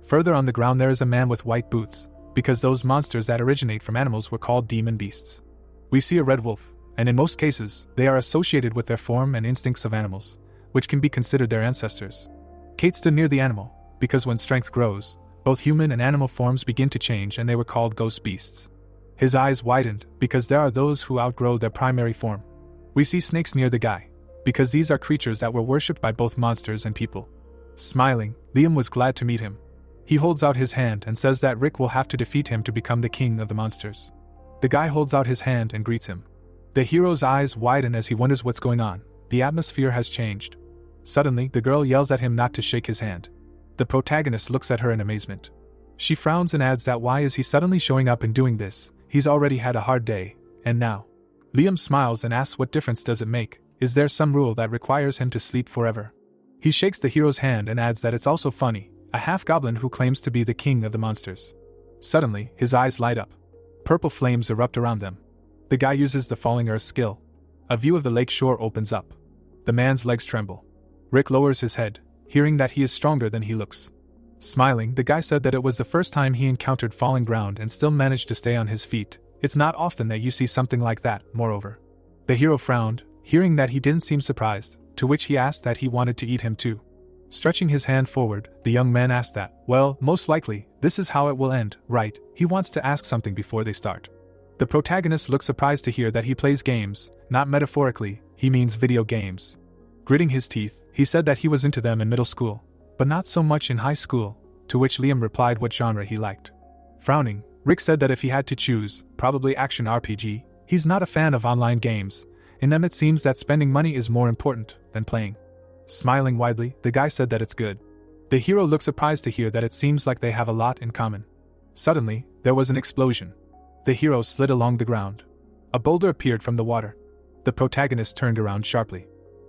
Further on the ground there is a man with white boots, because those monsters that originate from animals were called demon beasts. We see a red wolf, and in most cases, they are associated with their form and instincts of animals, which can be considered their ancestors. Kate stood near the animal, because when strength grows, both human and animal forms begin to change and they were called ghost beasts. His eyes widened, because there are those who outgrow their primary form. We see snakes near the guy, because these are creatures that were worshipped by both monsters and people. Smiling, Liam was glad to meet him. He holds out his hand and says that Rick will have to defeat him to become the king of the monsters. The guy holds out his hand and greets him. The hero's eyes widen as he wonders what's going on. The atmosphere has changed. Suddenly, the girl yells at him not to shake his hand. The protagonist looks at her in amazement. She frowns and adds that why is he suddenly showing up and doing this? He's already had a hard day, and now. Liam smiles and asks what difference does it make? Is there some rule that requires him to sleep forever? He shakes the hero's hand and adds that it's also funny, a half-goblin who claims to be the king of the monsters. Suddenly, his eyes light up. Purple flames erupt around them. The guy uses the falling earth skill. A view of the lake shore opens up. The man's legs tremble. Rick lowers his head, hearing that he is stronger than he looks. Smiling, the guy said that it was the first time he encountered falling ground and still managed to stay on his feet. It's not often that you see something like that, moreover. The hero frowned, hearing that he didn't seem surprised, to which he asked that he wanted to eat him too. Stretching his hand forward, the young man asked that, well, most likely, this is how it will end, right? He wants to ask something before they start. The protagonist looked surprised to hear that he plays games, not metaphorically, he means video games. Gritting his teeth, he said that he was into them in middle school, but not so much in high school, to which Liam replied what genre he liked. Frowning, Rick said that if he had to choose, probably action RPG, he's not a fan of online games. In them it seems that spending money is more important than playing. Smiling widely, the guy said that it's good. The hero looked surprised to hear that it seems like they have a lot in common. Suddenly, there was an explosion. The hero slid along the ground. A boulder appeared from the water. The protagonist turned around sharply.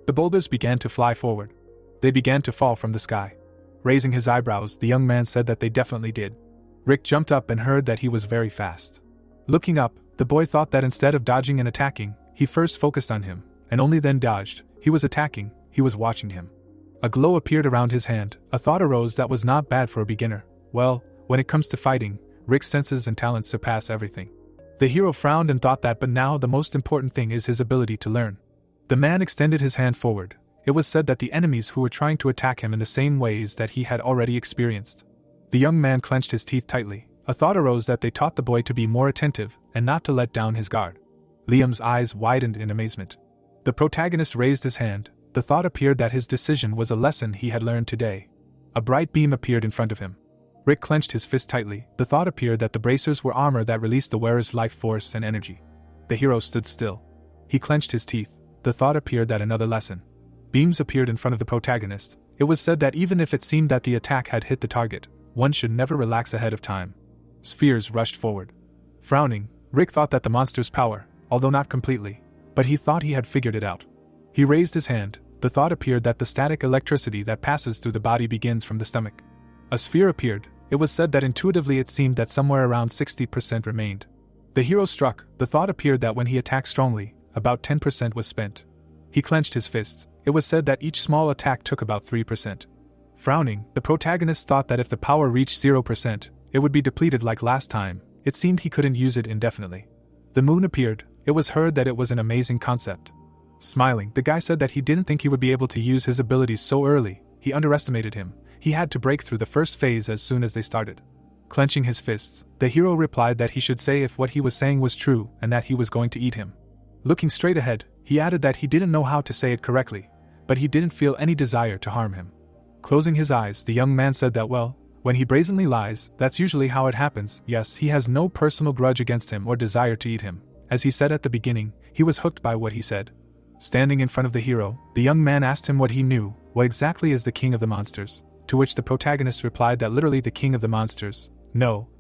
The boulders began to fly forward. They began to fall from the sky. Raising his eyebrows, the young man said that they definitely did. Rick jumped up and heard that he was very fast. Looking up, the boy thought that instead of dodging and attacking, he first focused on him, and only then dodged. He was attacking, he was watching him. A glow appeared around his hand. A thought arose that was not bad for a beginner. Well, when it comes to fighting, Rick's senses and talents surpass everything. The hero frowned and thought that, but now the most important thing is his ability to learn. The man extended his hand forward. It was said that the enemies who were trying to attack him in the same ways that he had already experienced. The young man clenched his teeth tightly. A thought arose that they taught the boy to be more attentive and not to let down his guard. Liam's eyes widened in amazement. The protagonist raised his hand. The thought appeared that his decision was a lesson he had learned today. A bright beam appeared in front of him. Rick clenched his fist tightly. The thought appeared that the bracers were armor that released the wearer's life force and energy. The hero stood still. He clenched his teeth. The thought appeared that another lesson. Beams appeared in front of the protagonist. It was said that even if it seemed that the attack had hit the target, one should never relax ahead of time. Spheres rushed forward. Frowning, Rick thought that the monster's power, although not completely, but he thought he had figured it out. He raised his hand. The thought appeared that the static electricity that passes through the body begins from the stomach. A sphere appeared. It was said that intuitively it seemed that somewhere around 60% remained. The hero struck. The thought appeared that when he attacked strongly, about 10% was spent. He clenched his fists. It was said that each small attack took about 3%. Frowning, the protagonist thought that if the power reached 0%, it would be depleted like last time. It seemed he couldn't use it indefinitely. The moon appeared. It was heard that it was an amazing concept. Smiling, the guy said that he didn't think he would be able to use his abilities so early. He underestimated him. He had to break through the first phase as soon as they started. Clenching his fists, the hero replied that he should say if what he was saying was true and that he was going to eat him. Looking straight ahead, he added that he didn't know how to say it correctly, but he didn't feel any desire to harm him. Closing his eyes, the young man said that, well, when he brazenly lies, that's usually how it happens. Yes, he has no personal grudge against him or desire to eat him. As he said at the beginning, he was hooked by what he said. Standing in front of the hero, the young man asked him what he knew. What exactly is the king of the monsters? To which the protagonist replied that literally the king of the monsters,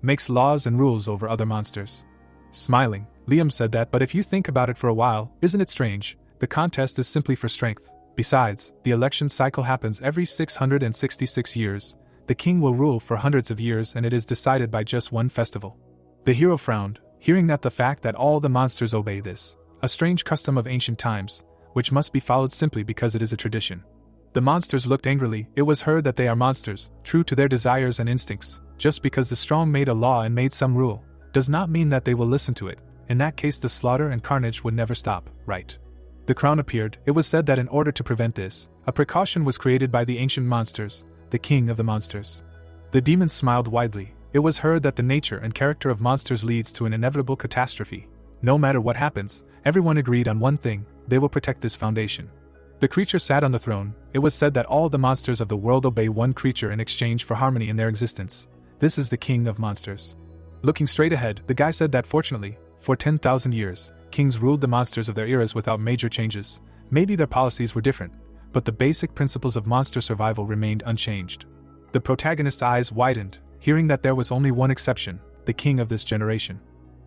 makes laws and rules over other monsters. Smiling, Liam said that, but if you think about it for a while, isn't it strange? The contest is simply for strength. Besides, the election cycle happens every 666 years. The king will rule for hundreds of years and it is decided by just one festival. The hero frowned, hearing that the fact that all the monsters obey this, a strange custom of ancient times, which must be followed simply because it is a tradition. The monsters looked angrily. It was heard that they are monsters, true to their desires and instincts. Just because the strong made a law and made some rule, does not mean that they will listen to it. In that case the slaughter and carnage would never stop, right? The crown appeared. It was said that in order to prevent this, a precaution was created by the ancient monsters, the king of the monsters. The demons smiled widely. It was heard that the nature and character of monsters leads to an inevitable catastrophe. No matter what happens, everyone agreed on one thing: they will protect this foundation. The creature sat on the throne. It was said that all the monsters of the world obey one creature in exchange for harmony in their existence. This is the king of monsters. Looking straight ahead, the guy said that fortunately, for 10,000 years, kings ruled the monsters of their eras without major changes. Maybe their policies were different, but the basic principles of monster survival remained unchanged. The protagonist's eyes widened, hearing that there was only one exception: the king of this generation.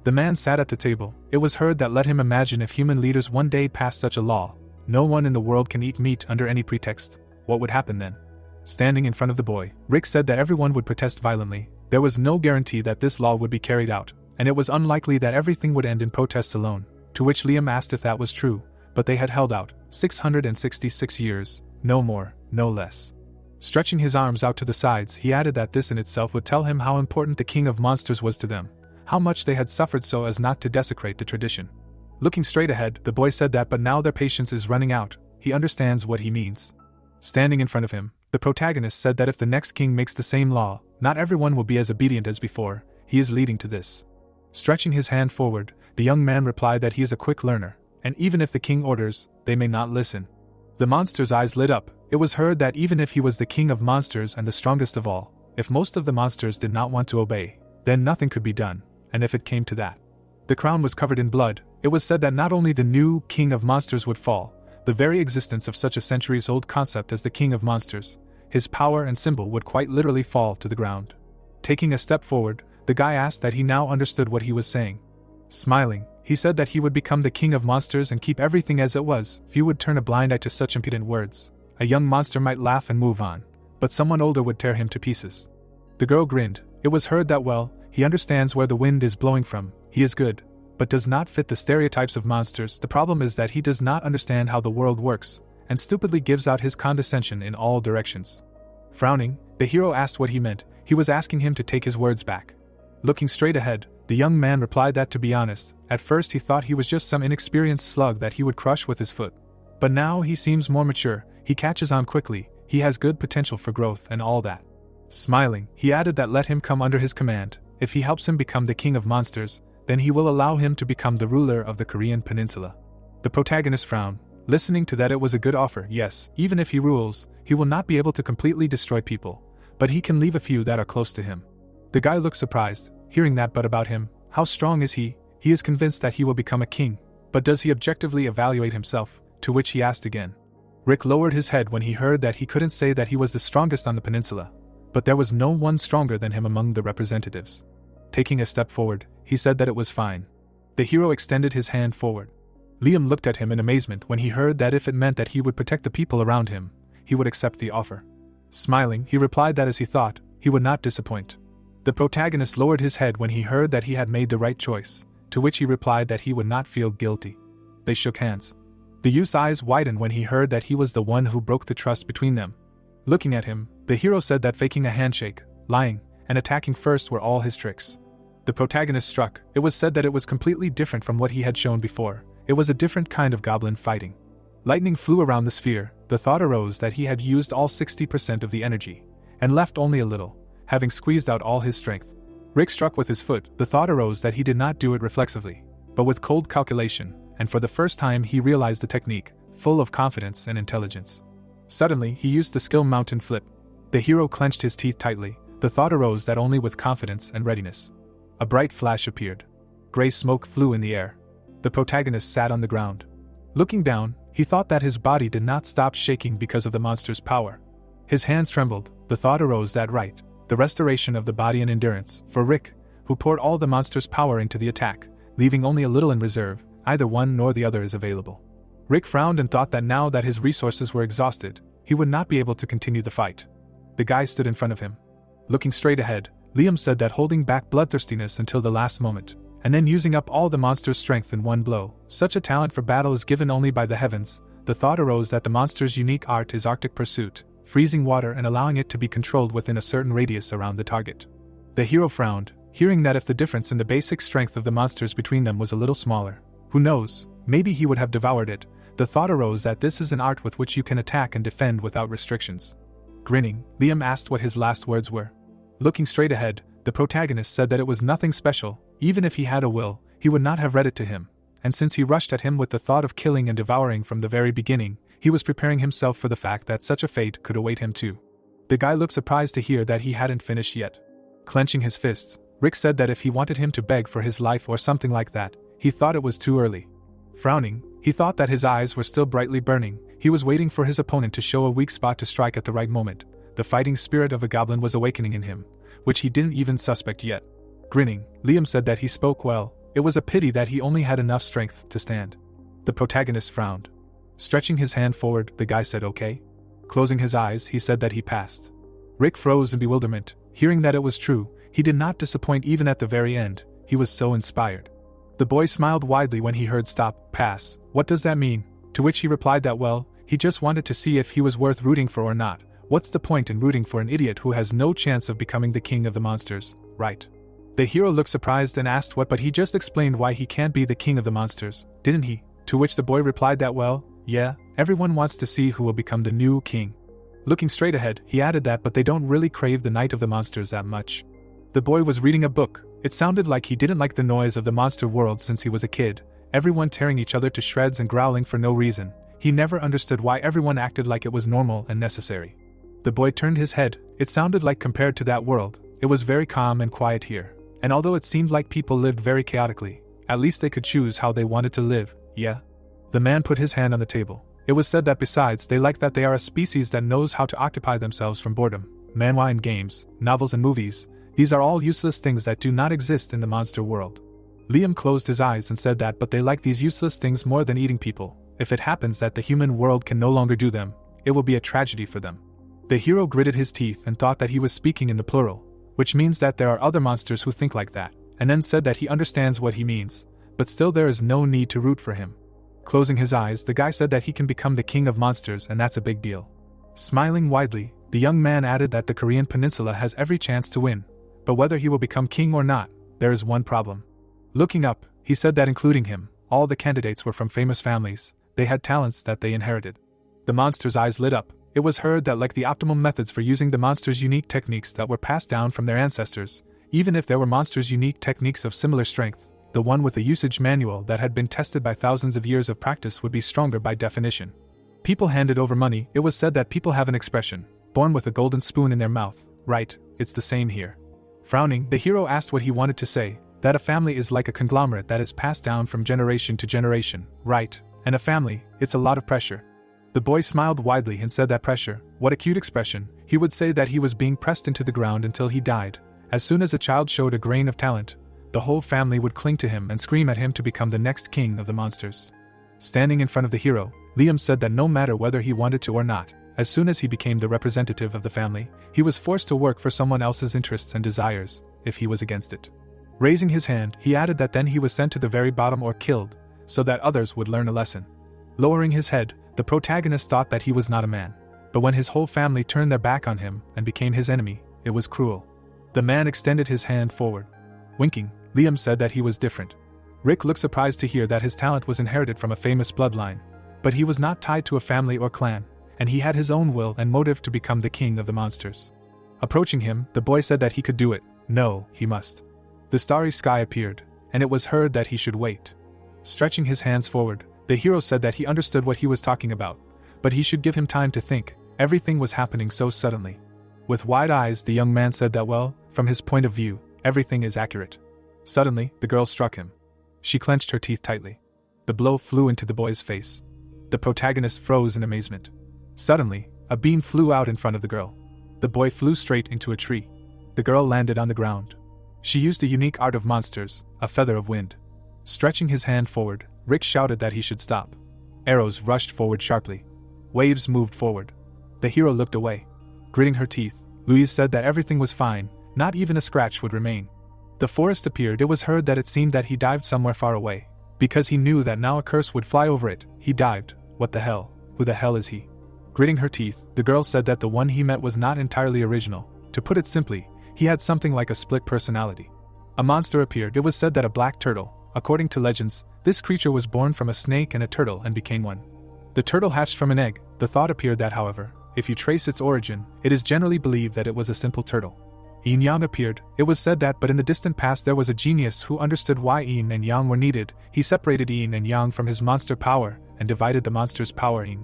The man sat at the table. It was heard that let him imagine if human leaders one day passed such a law. No one in the world can eat meat under any pretext. What would happen then? Standing in front of the boy, Rick said that everyone would protest violently. There was no guarantee that this law would be carried out, and it was unlikely that everything would end in protests alone. To which Liam asked if that was true, but they had held out 666 years, no more, no less. Stretching his arms out to the sides, he added that this in itself would tell him how important the king of monsters was to them, how much they had suffered so as not to desecrate the tradition. Looking straight ahead, the boy said that, but now their patience is running out. He understands what he means. Standing in front of him, the protagonist said that if the next king makes the same law, not everyone will be as obedient as before. He is leading to this. Stretching his hand forward, The young man replied that he is a quick learner, and even if the king orders, they may not listen. The monster's eyes lit up. It was heard that even if he was the king of monsters and the strongest of all, if most of the monsters did not want to obey, then nothing could be done, and if it came to that, the crown was covered in blood. It was said that not only the new king of monsters would fall, the very existence of such a centuries-old concept as the king of monsters, his power and symbol would quite literally fall to the ground. Taking a step forward, the guy asked that he now understood what he was saying. Smiling, he said that he would become the king of monsters and keep everything as it was. Few would turn a blind eye to such impudent words. A young monster might laugh and move on, but someone older would tear him to pieces. The girl grinned. It was heard that well, he understands where the wind is blowing from, he is good, but does not fit the stereotypes of monsters. The problem is that he does not understand how the world works, and stupidly gives out his condescension in all directions. Frowning, the hero asked what he meant. He was asking him to take his words back. Looking straight ahead, the young man replied that to be honest, at first he thought he was just some inexperienced slug that he would crush with his foot. But now he seems more mature, he catches on quickly, he has good potential for growth and all that. Smiling, he added that let him come under his command. If he helps him become the king of monsters, then he will allow him to become the ruler of the Korean peninsula. The protagonist frowned. Listening to that, it was a good offer. Yes, even if he rules, he will not be able to completely destroy people, but he can leave a few that are close to him. The guy looked surprised, hearing that, but about him, how strong is he? He is convinced that he will become a king, but does he objectively evaluate himself? To which he asked again. Rick lowered his head when he heard that he couldn't say that he was the strongest on the peninsula, but there was no one stronger than him among the representatives. Taking a step forward, he said that it was fine. The hero extended his hand forward. Liam looked at him in amazement when he heard that if it meant that he would protect the people around him, he would accept the offer. Smiling, he replied that as he thought, he would not disappoint. The protagonist lowered his head when he heard that he had made the right choice, to which he replied that he would not feel guilty. They shook hands. The youth's eyes widened when he heard that he was the one who broke the trust between them. Looking at him, the hero said that faking a handshake, lying, and attacking first were all his tricks. The protagonist struck. It was said that it was completely different from what he had shown before. It was a different kind of goblin fighting. Lightning flew around the sphere. The thought arose that he had used all 60% of the energy, and left only a little, having squeezed out all his strength. Rick struck with his foot. The thought arose that he did not do it reflexively, but with cold calculation, and for the first time he realized the technique, full of confidence and intelligence. Suddenly, he used the skill mountain flip. The hero clenched his teeth tightly. The thought arose that only with confidence and readiness. A bright flash appeared. Gray smoke flew in the air. The protagonist sat on the ground. Looking down, he thought that his body did not stop shaking because of the monster's power. His hands trembled. The thought arose that right, the restoration of the body and endurance, for Rick, who poured all the monster's power into the attack, leaving only a little in reserve, either one nor the other is available. Rick frowned and thought that now that his resources were exhausted, he would not be able to continue the fight. The guy stood in front of him. Looking straight ahead, Liam said that holding back bloodthirstiness until the last moment, and then using up all the monster's strength in one blow, such a talent for battle is given only by the heavens. The thought arose that the monster's unique art is Arctic pursuit, freezing water and allowing it to be controlled within a certain radius around the target. The hero frowned, hearing that if the difference in the basic strength of the monsters between them was a little smaller, who knows, maybe he would have devoured it. The thought arose that this is an art with which you can attack and defend without restrictions. Grinning, Liam asked what his last words were. Looking straight ahead, the protagonist said that it was nothing special. Even if he had a will, he would not have read it to him, and since he rushed at him with the thought of killing and devouring from the very beginning, he was preparing himself for the fact that such a fate could await him too. The guy looked surprised to hear that he hadn't finished yet. Clenching his fists, Rick said that if he wanted him to beg for his life or something like that, he thought it was too early. Frowning, he thought that his eyes were still brightly burning. He was waiting for his opponent to show a weak spot to strike at the right moment. The fighting spirit of a goblin was awakening in him, which he didn't even suspect yet. Grinning, Liam said that he spoke well. It was a pity that he only had enough strength to stand. The protagonist frowned. Stretching his hand forward, the guy said okay. Closing his eyes, he said that he passed. Rick froze in bewilderment. Hearing that it was true, he did not disappoint even at the very end. He was so inspired. The boy smiled widely when he heard stop, pass. What does that mean? To which he replied that well, he just wanted to see if he was worth rooting for or not. What's the point in rooting for an idiot who has no chance of becoming the king of the monsters, right? The hero looked surprised and asked what, but he just explained why he can't be the king of the monsters, didn't he? To which the boy replied that well, yeah, everyone wants to see who will become the new king. Looking straight ahead, he added that but they don't really crave the night of the monsters that much. The boy was reading a book. It sounded like he didn't like the noise of the monster world since he was a kid, everyone tearing each other to shreds and growling for no reason. He never understood why everyone acted like it was normal and necessary. The boy turned his head. It sounded like compared to that world, it was very calm and quiet here. And although it seemed like people lived very chaotically, at least they could choose how they wanted to live, yeah? The man put his hand on the table. It was said that besides they like that they are a species that knows how to occupy themselves from boredom. Manhwa and games, novels and movies, these are all useless things that do not exist in the monster world. Liam closed his eyes and said that but they like these useless things more than eating people. If it happens that the human world can no longer do them, it will be a tragedy for them. The hero gritted his teeth and thought that he was speaking in the plural, which means that there are other monsters who think like that, and then said that he understands what he means, but still there is no need to root for him. Closing his eyes, the guy said that he can become the king of monsters and that's a big deal. Smiling widely, the young man added that the Korean peninsula has every chance to win, but whether he will become king or not, there is one problem. Looking up, he said that including him, all the candidates were from famous families, they had talents that they inherited. The monster's eyes lit up. It was heard that like the optimal methods for using the monster's unique techniques that were passed down from their ancestors, even if there were monsters' unique techniques of similar strength, the one with a usage manual that had been tested by thousands of years of practice would be stronger by definition. People handed over money. It was said that people have an expression, born with a golden spoon in their mouth, right? It's the same here. Frowning, the hero asked what he wanted to say, that a family is like a conglomerate that is passed down from generation to generation, right? And a family, it's a lot of pressure. The boy smiled widely and said that pressure, what a cute expression, he would say that he was being pressed into the ground until he died. As soon as a child showed a grain of talent, the whole family would cling to him and scream at him to become the next king of the monsters. Standing in front of the hero, Liam said that no matter whether he wanted to or not, as soon as he became the representative of the family, he was forced to work for someone else's interests and desires, if he was against it. Raising his hand, he added that then he was sent to the very bottom or killed, so that others would learn a lesson. Lowering his head, the protagonist thought that he was not a man, but when his whole family turned their back on him and became his enemy, it was cruel. The man extended his hand forward. Winking, Liam said that he was different. Rick looked surprised to hear that his talent was inherited from a famous bloodline, but he was not tied to a family or clan, and he had his own will and motive to become the king of the monsters. Approaching him, the boy said that he could do it. No, he must. The starry sky appeared, and it was heard that he should wait. Stretching his hands forward, the hero said that he understood what he was talking about, but he should give him time to think. Everything was happening so suddenly. With wide eyes, the young man said that well, from his point of view, everything is accurate. Suddenly, the girl struck him. She clenched her teeth tightly. The blow flew into the boy's face. The protagonist froze in amazement. Suddenly, a beam flew out in front of the girl. The boy flew straight into a tree. The girl landed on the ground. She used a unique art of monsters, a feather of wind. Stretching his hand forward, Rick shouted that he should stop. Arrows rushed forward sharply. Waves moved forward. The hero looked away. Gritting her teeth, Louise said that everything was fine, not even a scratch would remain. The forest appeared. It was heard that it seemed that he dived somewhere far away. Because he knew that now a curse would fly over it, he dived. What the hell? Who the hell is he? Gritting her teeth, the girl said that the one he met was not entirely original. To put it simply, he had something like a split personality. A monster appeared. It was said that a black turtle, according to legends, this creature was born from a snake and a turtle and became one. The turtle hatched from an egg. The thought appeared that, however, if you trace its origin, it is generally believed that it was a simple turtle. Yin Yang appeared. It was said that but in the distant past there was a genius who understood why Yin and Yang were needed. He separated Yin and Yang from his monster power and divided the monster's power. Yin.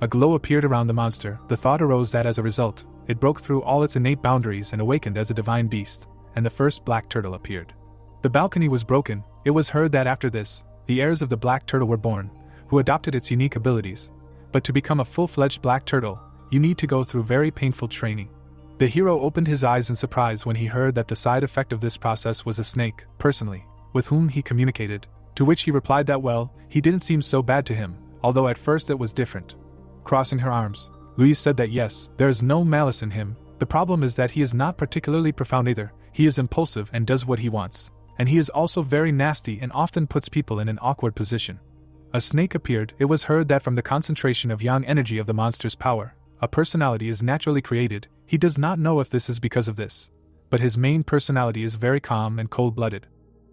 A glow appeared around the monster. The thought arose that as a result, it broke through all its innate boundaries and awakened as a divine beast, and the first black turtle appeared. The balcony was broken. It was heard that after this, the heirs of the black turtle were born, who adopted its unique abilities. But to become a full-fledged black turtle, you need to go through very painful training. The hero opened his eyes in surprise when he heard that the side effect of this process was a snake, personally, with whom he communicated, to which he replied that well, he didn't seem so bad to him, although at first it was different. Crossing her arms, Louise said that yes, there is no malice in him, the problem is that he is not particularly profound either, he is impulsive and does what he wants. And he is also very nasty and often puts people in an awkward position. A snake appeared. It was heard that from the concentration of yang energy of the monster's power, a personality is naturally created. He does not know if this is because of this, but his main personality is very calm and cold-blooded.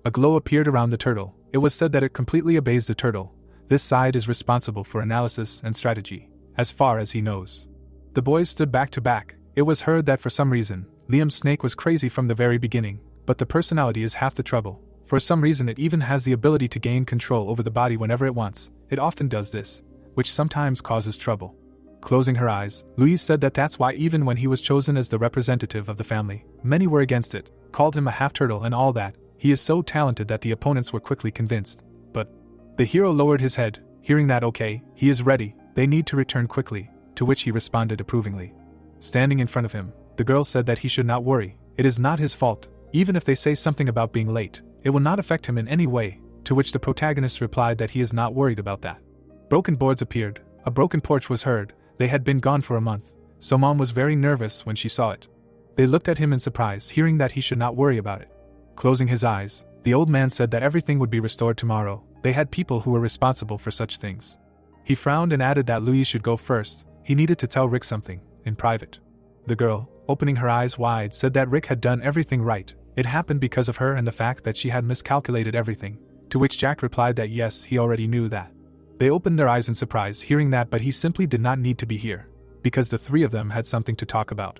A glow appeared around the turtle. It was said that it completely obeys the turtle. This side is responsible for analysis and strategy, as far as he knows. The boys stood back to back. It was heard that for some reason, Liam's snake was crazy from the very beginning, but the personality is half the trouble. For some reason it even has the ability to gain control over the body whenever it wants. It often does this, which sometimes causes trouble. Closing her eyes, Louise said that that's why even when he was chosen as the representative of the family, many were against it, called him a half-turtle and all that. He is so talented that the opponents were quickly convinced. But the hero lowered his head, hearing that okay, he is ready, they need to return quickly, to which he responded approvingly. Standing in front of him, the girl said that he should not worry, it is not his fault, even if they say something about being late, it will not affect him in any way, to which the protagonist replied that he is not worried about that. Broken boards appeared, a broken porch was heard, they had been gone for a month, so Mom was very nervous when she saw it. They looked at him in surprise, hearing that he should not worry about it. Closing his eyes, the old man said that everything would be restored tomorrow, they had people who were responsible for such things. He frowned and added that Louise should go first, he needed to tell Rick something, in private. The girl, opening her eyes wide, said that Rick had done everything right, it happened because of her and the fact that she had miscalculated everything, to which Jack replied that yes, he already knew that. They opened their eyes in surprise hearing that, but he simply did not need to be here, because the three of them had something to talk about.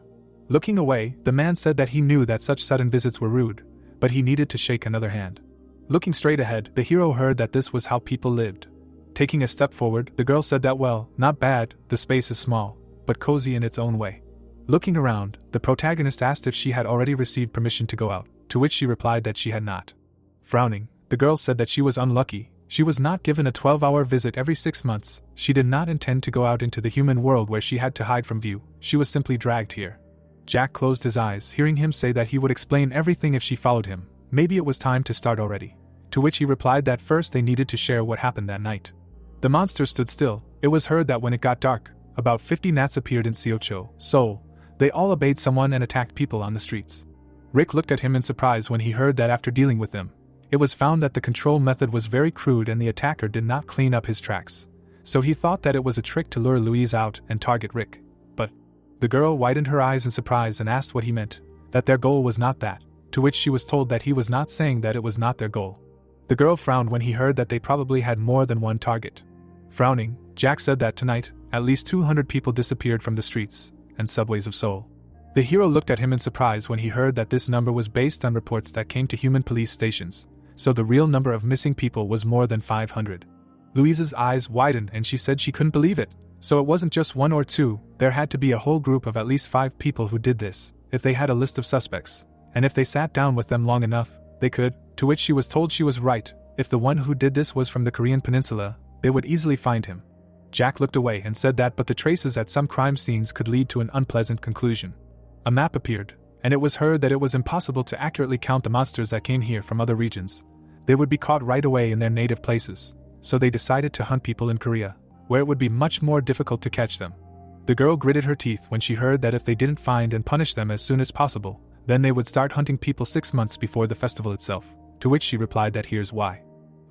Looking away, the man said that he knew that such sudden visits were rude, but he needed to shake another hand. Looking straight ahead, the hero heard that this was how people lived. Taking a step forward, the girl said that well, not bad, the space is small, but cozy in its own way. Looking around, the protagonist asked if she had already received permission to go out, to which she replied that she had not. Frowning, the girl said that she was unlucky, she was not given a 12-hour visit every 6 months, she did not intend to go out into the human world where she had to hide from view, she was simply dragged here. Jack closed his eyes, hearing him say that he would explain everything if she followed him, maybe it was time to start already. To which he replied that first they needed to share what happened that night. The monster stood still, it was heard that when it got dark, about 50 gnats appeared in Seocho, Seoul. They all obeyed someone and attacked people on the streets. Rick looked at him in surprise when he heard that after dealing with them, it was found that the control method was very crude and the attacker did not clean up his tracks. So he thought that it was a trick to lure Louise out and target Rick. But the girl widened her eyes in surprise and asked what he meant, that their goal was not that, to which she was told that he was not saying that it was not their goal. The girl frowned when he heard that they probably had more than one target. Frowning, Jack said that tonight, at least 200 people disappeared from the streets and subways of Seoul. The hero looked at him in surprise when he heard that this number was based on reports that came to human police stations, so the real number of missing people was more than 500. Louise's eyes widened and she said she couldn't believe it, so it wasn't just one or two, there had to be a whole group of at least 5 people who did this, if they had a list of suspects, and if they sat down with them long enough, they could, to which she was told she was right, if the one who did this was from the Korean peninsula, they would easily find him. Jack looked away and said that but the traces at some crime scenes could lead to an unpleasant conclusion. A map appeared, and it was heard that it was impossible to accurately count the monsters that came here from other regions. They would be caught right away in their native places, so they decided to hunt people in Korea, where it would be much more difficult to catch them. The girl gritted her teeth when she heard that if they didn't find and punish them as soon as possible, then they would start hunting people 6 months before the festival itself, to which she replied that here's why.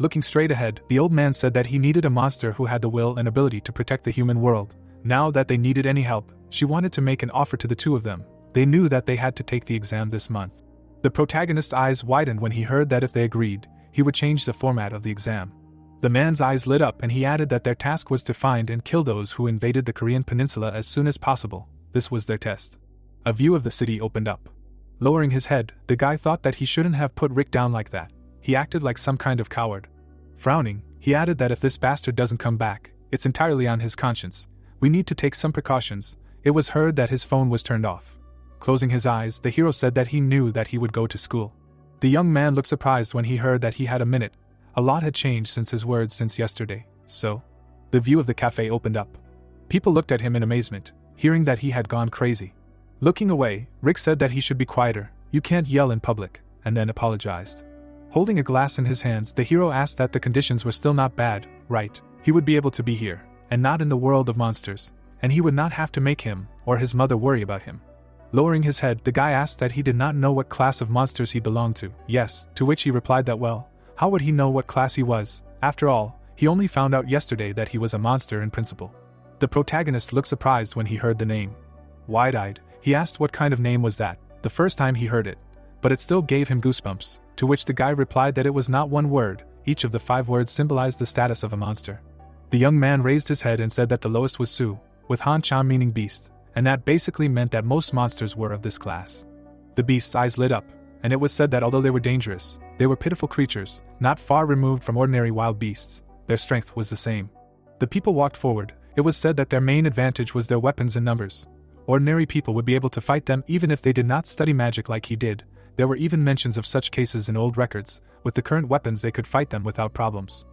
Looking straight ahead, the old man said that he needed a monster who had the will and ability to protect the human world. Now that they needed any help, she wanted to make an offer to the two of them. They knew that they had to take the exam this month. The protagonist's eyes widened when he heard that if they agreed, he would change the format of the exam. The man's eyes lit up and he added that their task was to find and kill those who invaded the Korean peninsula as soon as possible. This was their test. A view of the city opened up. Lowering his head, the guy thought that he shouldn't have put Rick down like that. He acted like some kind of coward. Frowning, he added that if this bastard doesn't come back, it's entirely on his conscience. We need to take some precautions. It was heard that his phone was turned off. Closing his eyes, the hero said that he knew that he would go to school. The young man looked surprised when he heard that he had a minute. A lot had changed since his words since yesterday, so the view of the cafe opened up. People looked at him in amazement, hearing that he had gone crazy. Looking away, Rick said that he should be quieter, you can't yell in public, and then apologized. Holding a glass in his hands, the hero asked that the conditions were still not bad, right? He would be able to be here, and not in the world of monsters, and he would not have to make him, or his mother worry about him. Lowering his head, the guy asked that he did not know what class of monsters he belonged to. Yes, to which he replied that well, how would he know what class he was? After all, he only found out yesterday that he was a monster in principle. The protagonist looked surprised when he heard the name. Wide-eyed, he asked what kind of name was that, the first time he heard it, but it still gave him goosebumps, to which the guy replied that it was not one word, each of the 5 words symbolized the status of a monster. The young man raised his head and said that the lowest was Su, with Han-chan meaning beast, and that basically meant that most monsters were of this class. The beast's eyes lit up, and it was said that although they were dangerous, they were pitiful creatures, not far removed from ordinary wild beasts. Their strength was the same. The people walked forward. It was said that their main advantage was their weapons and numbers. Ordinary people would be able to fight them even if they did not study magic like he did. There were even mentions of such cases in old records. With the current weapons they could fight them without problems.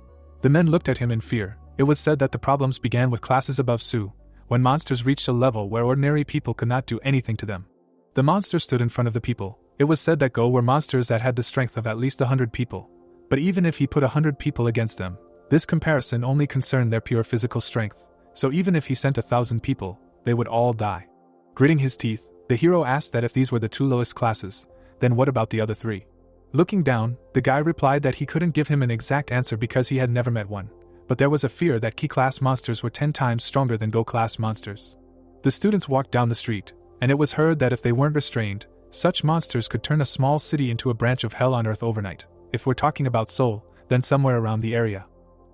The men looked at him in fear. It was said that the problems began with classes above Su, when monsters reached a level where ordinary people could not do anything to them. The monsters stood in front of the people. It was said that Go were monsters that had the strength of at least 100 people. But even if he put 100 people against them, this comparison only concerned their pure physical strength. So even if he sent 1,000 people, they would all die. Gritting his teeth, the hero asked that if these were the 2 lowest classes, then what about the other 3? Looking down, the guy replied that he couldn't give him an exact answer because he had never met one, but there was a fear that Ki-class monsters were 10 times stronger than Go-class monsters. The students walked down the street, and it was heard that if they weren't restrained, such monsters could turn a small city into a branch of hell on earth overnight. If we're talking about Seoul, then somewhere around the area.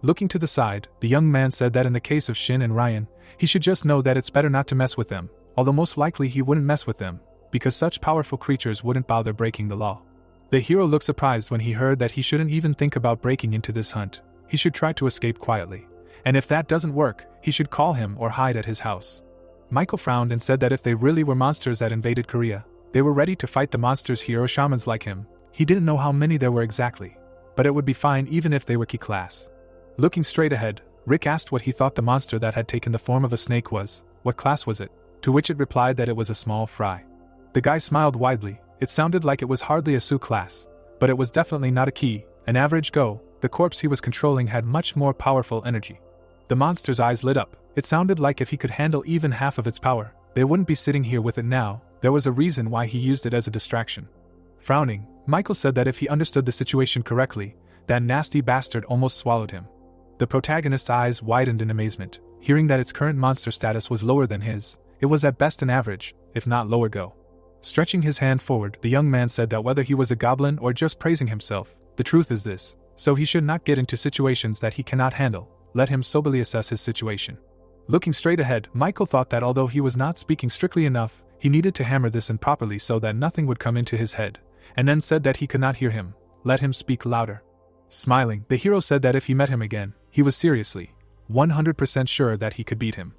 Looking to the side, the young man said that in the case of Shin and Ryan, he should just know that it's better not to mess with them, although most likely he wouldn't mess with them, because such powerful creatures wouldn't bother breaking the law. The hero looked surprised when he heard that he shouldn't even think about breaking into this hunt. He should try to escape quietly. And if that doesn't work, he should call him or hide at his house. Michael frowned and said that if they really were monsters that invaded Korea, they were ready to fight the monsters here or shamans like him. He didn't know how many there were exactly, but it would be fine even if they were Ki-class. Looking straight ahead, Rick asked what he thought the monster that had taken the form of a snake was. What class was it? To which it replied that it was a small fry. The guy smiled widely. It sounded like it was hardly a Su class, but it was definitely not a Ki, an average Go. The corpse he was controlling had much more powerful energy. The monster's eyes lit up. It sounded like if he could handle even half of its power, they wouldn't be sitting here with it now. There was a reason why he used it as a distraction. Frowning, Michael said that if he understood the situation correctly, that nasty bastard almost swallowed him. The protagonist's eyes widened in amazement, hearing that its current monster status was lower than his. It was at best an average, if not lower Go. Stretching his hand forward, the young man said that whether he was a goblin or just praising himself, the truth is this, so he should not get into situations that he cannot handle. Let him soberly assess his situation. Looking straight ahead, Michael thought that although he was not speaking strictly enough, he needed to hammer this in properly so that nothing would come into his head, and then said that he could not hear him. Let him speak louder. Smiling, the hero said that if he met him again, he was seriously 100% sure that he could beat him.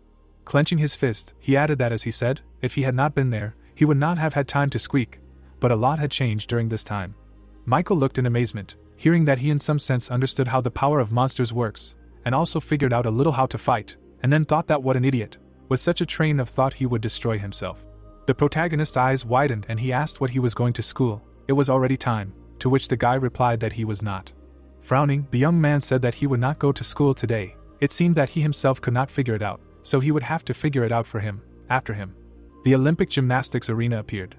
Clenching his fist, he added that as he said, if he had not been there, he would not have had time to squeak, but a lot had changed during this time. Michael looked in amazement, hearing that he in some sense understood how the power of monsters works, and also figured out a little how to fight, and then thought that what an idiot. With such a train of thought he would destroy himself. The protagonist's eyes widened and he asked what he was going to school. It was already time, to which the guy replied that he was not. Frowning, the young man said that he would not go to school today. It seemed that he himself could not figure it out, so he would have to figure it out for him, after him. The Olympic gymnastics arena appeared.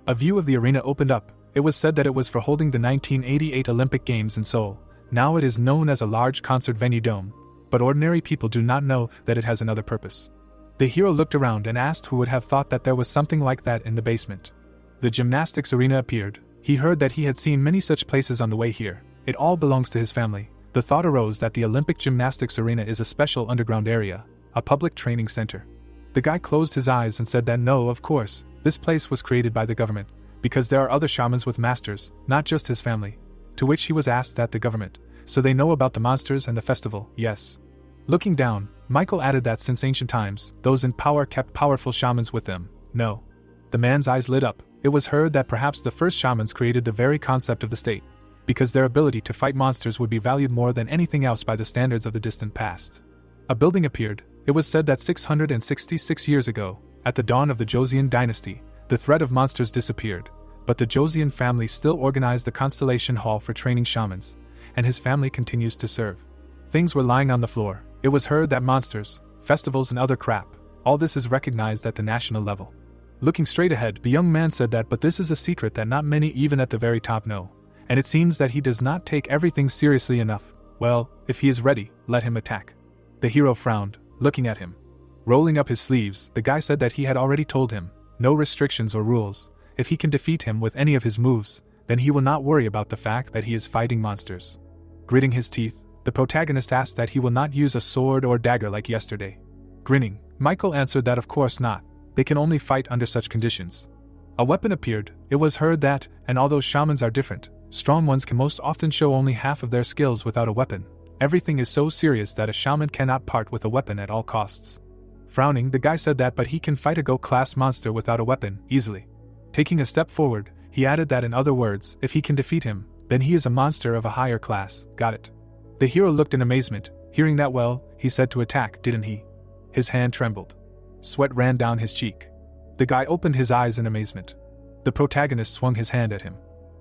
A view of the arena opened up. It was said that it was for holding the 1988 Olympic Games in Seoul. Now it is known as a large concert venue dome, but ordinary people do not know that it has another purpose. The hero looked around and asked who would have thought that there was something like that in the basement. The gymnastics arena appeared. He heard that he had seen many such places on the way here. It all belongs to his family. The thought arose that the Olympic gymnastics arena is a special underground area, a public training center. The guy closed his eyes and said that no, of course, this place was created by the government, because there are other shamans with masters, not just his family. To which he was asked that the government, so they know about the monsters and the festival, yes. Looking down, Michael added that since ancient times, those in power kept powerful shamans with them. No. The man's eyes lit up. It was heard that perhaps the first shamans created the very concept of the state, because their ability to fight monsters would be valued more than anything else by the standards of the distant past. A building appeared. It was said that 666 years ago, at the dawn of the Joseon dynasty, the threat of monsters disappeared, but the Joseon family still organized the Constellation Hall for training shamans, and his family continues to serve. Things were lying on the floor. It was heard that monsters, festivals and other crap, all this is recognized at the national level. Looking straight ahead, the young man said that but this is a secret that not many even at the very top know, and it seems that he does not take everything seriously enough. Well, if he is ready, let him attack. The hero frowned, looking at him. Rolling up his sleeves, the guy said that he had already told him, no restrictions or rules. If he can defeat him with any of his moves, then he will not worry about the fact that he is fighting monsters. Gritting his teeth, the protagonist asked that he will not use a sword or dagger like yesterday. Grinning, Michael answered that of course not, they can only fight under such conditions. A weapon appeared. It was heard that, and although shamans are different, strong ones can most often show only half of their skills without a weapon. Everything is so serious that a shaman cannot part with a weapon at all costs. Frowning, the guy said that but he can fight a Go-class monster without a weapon, easily. Taking a step forward, he added that in other words, if he can defeat him, then he is a monster of a higher class, got it. The hero looked in amazement, hearing that well, he said to attack, didn't he? His hand trembled. Sweat ran down his cheek. The guy opened his eyes in amazement. The protagonist swung his hand at him.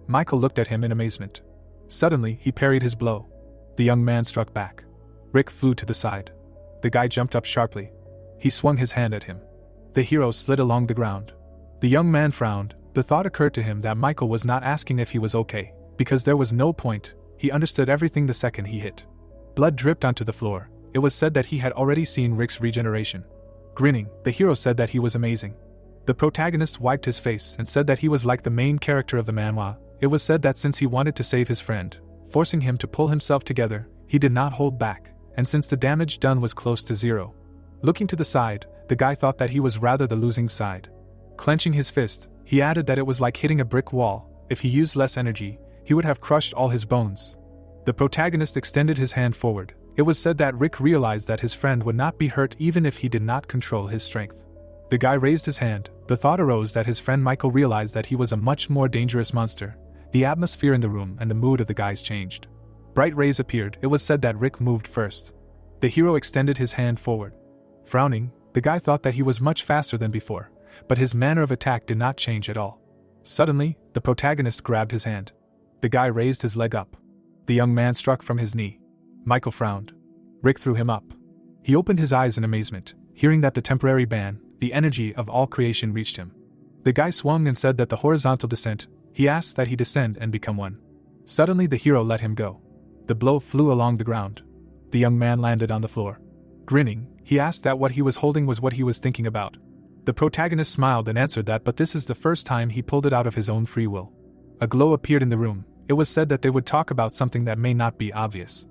Michael looked at him in amazement. Suddenly, he parried his blow. The young man struck back. Rick flew to the side. The guy jumped up sharply. He swung his hand at him. The hero slid along the ground. The young man frowned. The thought occurred to him that Michael was not asking if he was okay, because there was no point. He understood everything the second he hit. Blood dripped onto the floor. It was said that he had already seen Rick's regeneration. Grinning, the hero said that he was amazing. The protagonist wiped his face and said that he was like the main character of the manhwa. It was said that since he wanted to save his friend, forcing him to pull himself together, he did not hold back, and since the damage done was close to zero. Looking to the side, the guy thought that he was rather the losing side. Clenching his fist, he added that it was like hitting a brick wall. If he used less energy, he would have crushed all his bones. The protagonist extended his hand forward. It was said that Rick realized that his friend would not be hurt even if he did not control his strength. The guy raised his hand. The thought arose that his friend Michael realized that he was a much more dangerous monster. The atmosphere in the room and the mood of the guys changed. Bright rays appeared. It was said that Rick moved first. The hero extended his hand forward. Frowning, the guy thought that he was much faster than before, but his manner of attack did not change at all. Suddenly, the protagonist grabbed his hand. The guy raised his leg up. The young man struck from his knee. Michael frowned. Rick threw him up. He opened his eyes in amazement, hearing that the temporary ban, the energy of all creation reached him. The guy swung and said that the horizontal descent, he asked that he descend and become one. Suddenly the hero let him go. The blow flew along the ground. The young man landed on the floor. Grinning, he asked that what he was holding was what he was thinking about. The protagonist smiled and answered that but this is the first time he pulled it out of his own free will. A glow appeared in the room. It was said that they would talk about something that may not be obvious.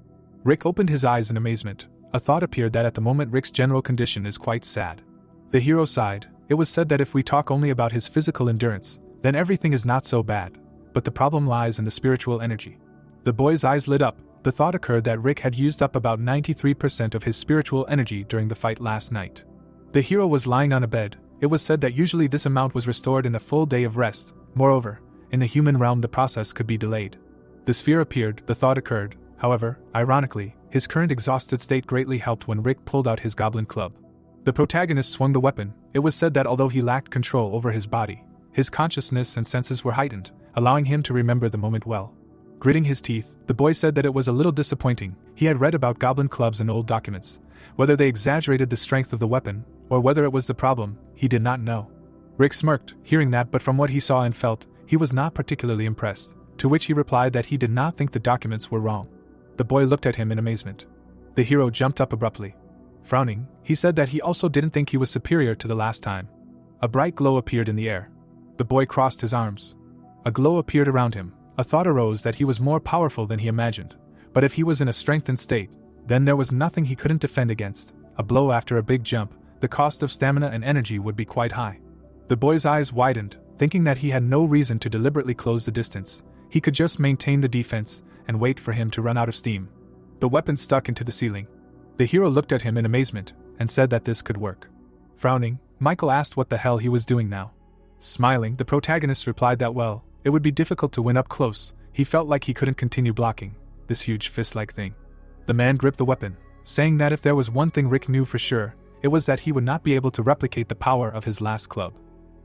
Rick opened his eyes in amazement. A thought appeared that at the moment Rick's general condition is quite sad. The hero sighed. It was said that if we talk only about his physical endurance, then everything is not so bad, but the problem lies in the spiritual energy. The boy's eyes lit up. The thought occurred that Rick had used up about 93% of his spiritual energy during the fight last night. The hero was lying on a bed. It was said that usually this amount was restored in a full day of rest. Moreover, in the human realm the process could be delayed. The sphere appeared. The thought occurred. However, ironically, his current exhausted state greatly helped when Rick pulled out his goblin club. The protagonist swung the weapon. It was said that although he lacked control over his body, his consciousness and senses were heightened, allowing him to remember the moment well. Gritting his teeth, the boy said that it was a little disappointing. He had read about goblin clubs in old documents. Whether they exaggerated the strength of the weapon, or whether it was the problem, he did not know. Rick smirked, hearing that, but from what he saw and felt, he was not particularly impressed, to which he replied that he did not think the documents were wrong. The boy looked at him in amazement. The hero jumped up abruptly. Frowning, he said that he also didn't think he was superior to the last time. A bright glow appeared in the air. The boy crossed his arms. A glow appeared around him. A thought arose that he was more powerful than he imagined, but if he was in a strengthened state, then there was nothing he couldn't defend against. A blow after a big jump, the cost of stamina and energy would be quite high. The boy's eyes widened, thinking that he had no reason to deliberately close the distance. He could just maintain the defense and wait for him to run out of steam. The weapon stuck into the ceiling. The hero looked at him in amazement and said that this could work. Frowning, Michael asked what the hell he was doing now. Smiling, the protagonist replied that well, it would be difficult to win up close. He felt like he couldn't continue blocking this huge fist-like thing. The man gripped the weapon, saying that if there was one thing Rick knew for sure, it was that he would not be able to replicate the power of his last club.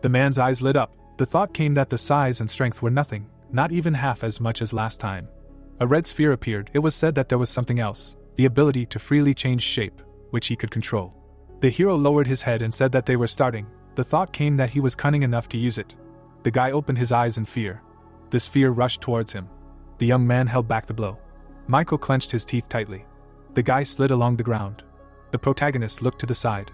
The man's eyes lit up. The thought came that the size and strength were nothing, not even half as much as last time. A red sphere appeared. It was said that there was something else, the ability to freely change shape, which he could control. The hero lowered his head and said that they were starting. The thought came that he was cunning enough to use it. The guy opened his eyes in fear. The sphere rushed towards him. The young man held back the blow. Michael clenched his teeth tightly. The guy slid along the ground. The protagonist looked to the side.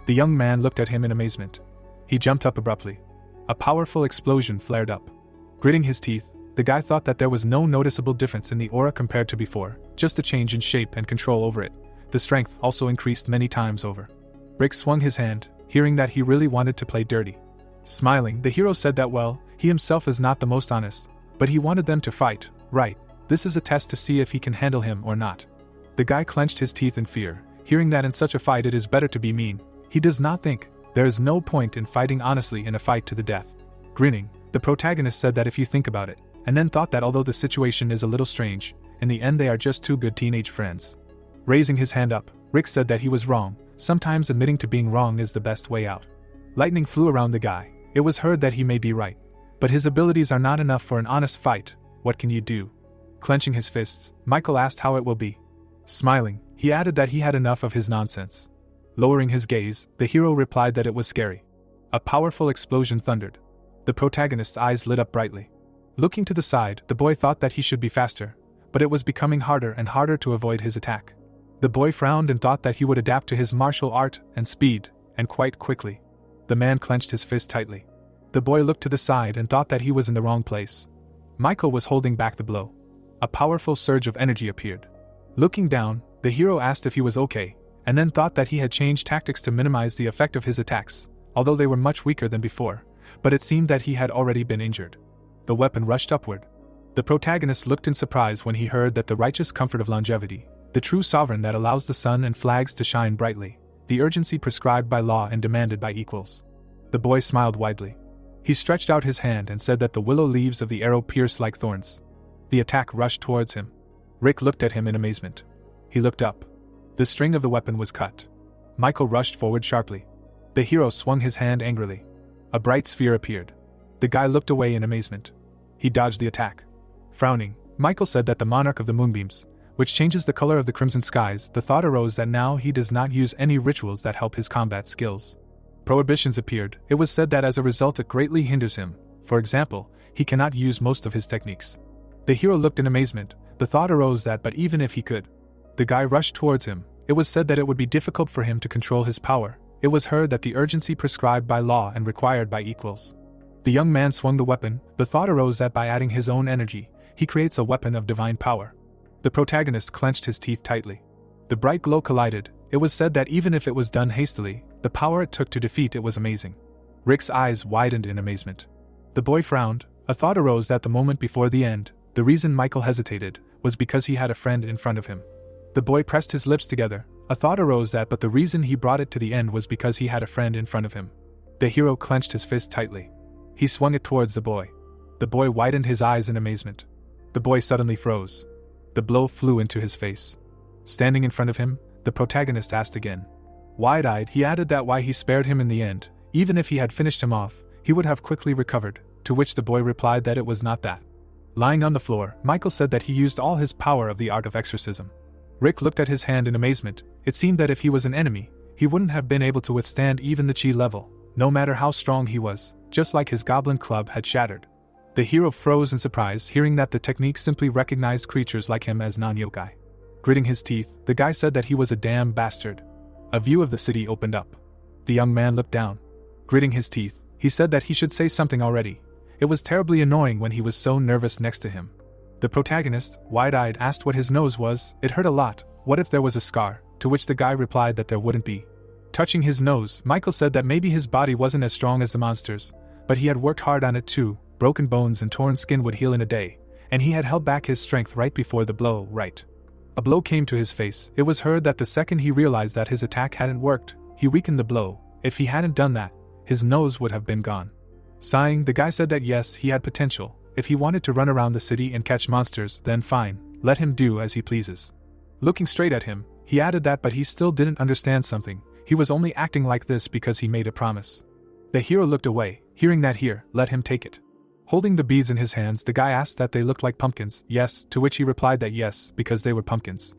The young man looked at him in amazement. He jumped up abruptly. A powerful explosion flared up. Gritting his teeth, the guy thought that there was no noticeable difference in the aura compared to before, just a change in shape and control over it. The strength also increased many times over. Rick swung his hand, hearing that he really wanted to play dirty. Smiling, the hero said that he himself is not the most honest, but he wanted them to fight, right? This is a test to see if he can handle him or not. The guy clenched his teeth in fear, hearing that in such a fight it is better to be mean. He does not think there is no point in fighting honestly in a fight to the death. Grinning, the protagonist said that if you think about it, and then thought that although the situation is a little strange, in the end they are just two good teenage friends. Raising his hand up, Rick said that he was wrong. Sometimes admitting to being wrong is the best way out. Lightning flew around the guy. It was heard that he may be right, but his abilities are not enough for an honest fight. What can you do? Clenching his fists, Michael asked how it will be. Smiling, he added that he had enough of his nonsense. Lowering his gaze, the hero replied that it was scary. A powerful explosion thundered. The protagonist's eyes lit up brightly. Looking to the side, the boy thought that he should be faster, but it was becoming harder and harder to avoid his attack. The boy frowned and thought that he would adapt to his martial art and speed, and quite quickly. The man clenched his fist tightly. The boy looked to the side and thought that he was in the wrong place. Michael was holding back the blow. A powerful surge of energy appeared. Looking down, the hero asked if he was okay, and then thought that he had changed tactics to minimize the effect of his attacks, although they were much weaker than before, but it seemed that he had already been injured. The weapon rushed upward. The protagonist looked in surprise when he heard that the righteous comfort of longevity, the true sovereign that allows the sun and flags to shine brightly, the urgency prescribed by law and demanded by equals. The boy smiled widely. He stretched out his hand and said that the willow leaves of the arrow pierced like thorns. The attack rushed towards him. Rick looked at him in amazement. He looked up. The string of the weapon was cut. Michael rushed forward sharply. The hero swung his hand angrily. A bright sphere appeared. The guy looked away in amazement. He dodged the attack. Frowning, Michael said that the monarch of the moonbeams, which changes the color of the crimson skies, the thought arose that now he does not use any rituals that help his combat skills. Prohibitions appeared. It was said that as a result it greatly hinders him. For example, he cannot use most of his techniques. The hero looked in amazement. The thought arose that but even if he could. The guy rushed towards him. It was said that it would be difficult for him to control his power. It was heard that the urgency prescribed by law and required by equals. The young man swung the weapon. The thought arose that by adding his own energy, he creates a weapon of divine power. The protagonist clenched his teeth tightly. The bright glow collided. It was said that even if it was done hastily, the power it took to defeat it was amazing. Rick's eyes widened in amazement. The boy frowned. A thought arose that the moment before the end, the reason Michael hesitated, was because he had a friend in front of him. The boy pressed his lips together. A thought arose that but the reason he brought it to the end was because he had a friend in front of him. The hero clenched his fist tightly. He swung it towards the boy. The boy widened his eyes in amazement. The boy suddenly froze. The blow flew into his face. Standing in front of him, the protagonist asked again. Wide-eyed, he added that why he spared him in the end, even if he had finished him off, he would have quickly recovered, to which the boy replied that it was not that. Lying on the floor, Michael said that he used all his power of the art of exorcism. Rick looked at his hand in amazement. It seemed that if he was an enemy, he wouldn't have been able to withstand even the chi level, no matter how strong he was, just like his goblin club had shattered. The hero froze in surprise, hearing that the technique simply recognized creatures like him as non-yokai. Gritting his teeth, the guy said that he was a damn bastard. A view of the city opened up. The young man looked down. Gritting his teeth, he said that he should say something already. It was terribly annoying when he was so nervous next to him. The protagonist, wide-eyed, asked what his nose was. It hurt a lot. What if there was a scar? To which the guy replied that there wouldn't be. Touching his nose, Michael said that maybe his body wasn't as strong as the monster's, but he had worked hard on it too. Broken bones and torn skin would heal in a day, and he had held back his strength right before the blow, right? A blow came to his face. It was heard that the second he realized that his attack hadn't worked, he weakened the blow. If he hadn't done that, his nose would have been gone. Sighing, the guy said that yes, he had potential. If he wanted to run around the city and catch monsters, then fine, let him do as he pleases. Looking straight at him, he added that but he still didn't understand something. He was only acting like this because he made a promise. The hero looked away, hearing that here, let him take it. Holding the beads in his hands, the guy asked that they looked like pumpkins. Yes, to which he replied that yes, because they were pumpkins.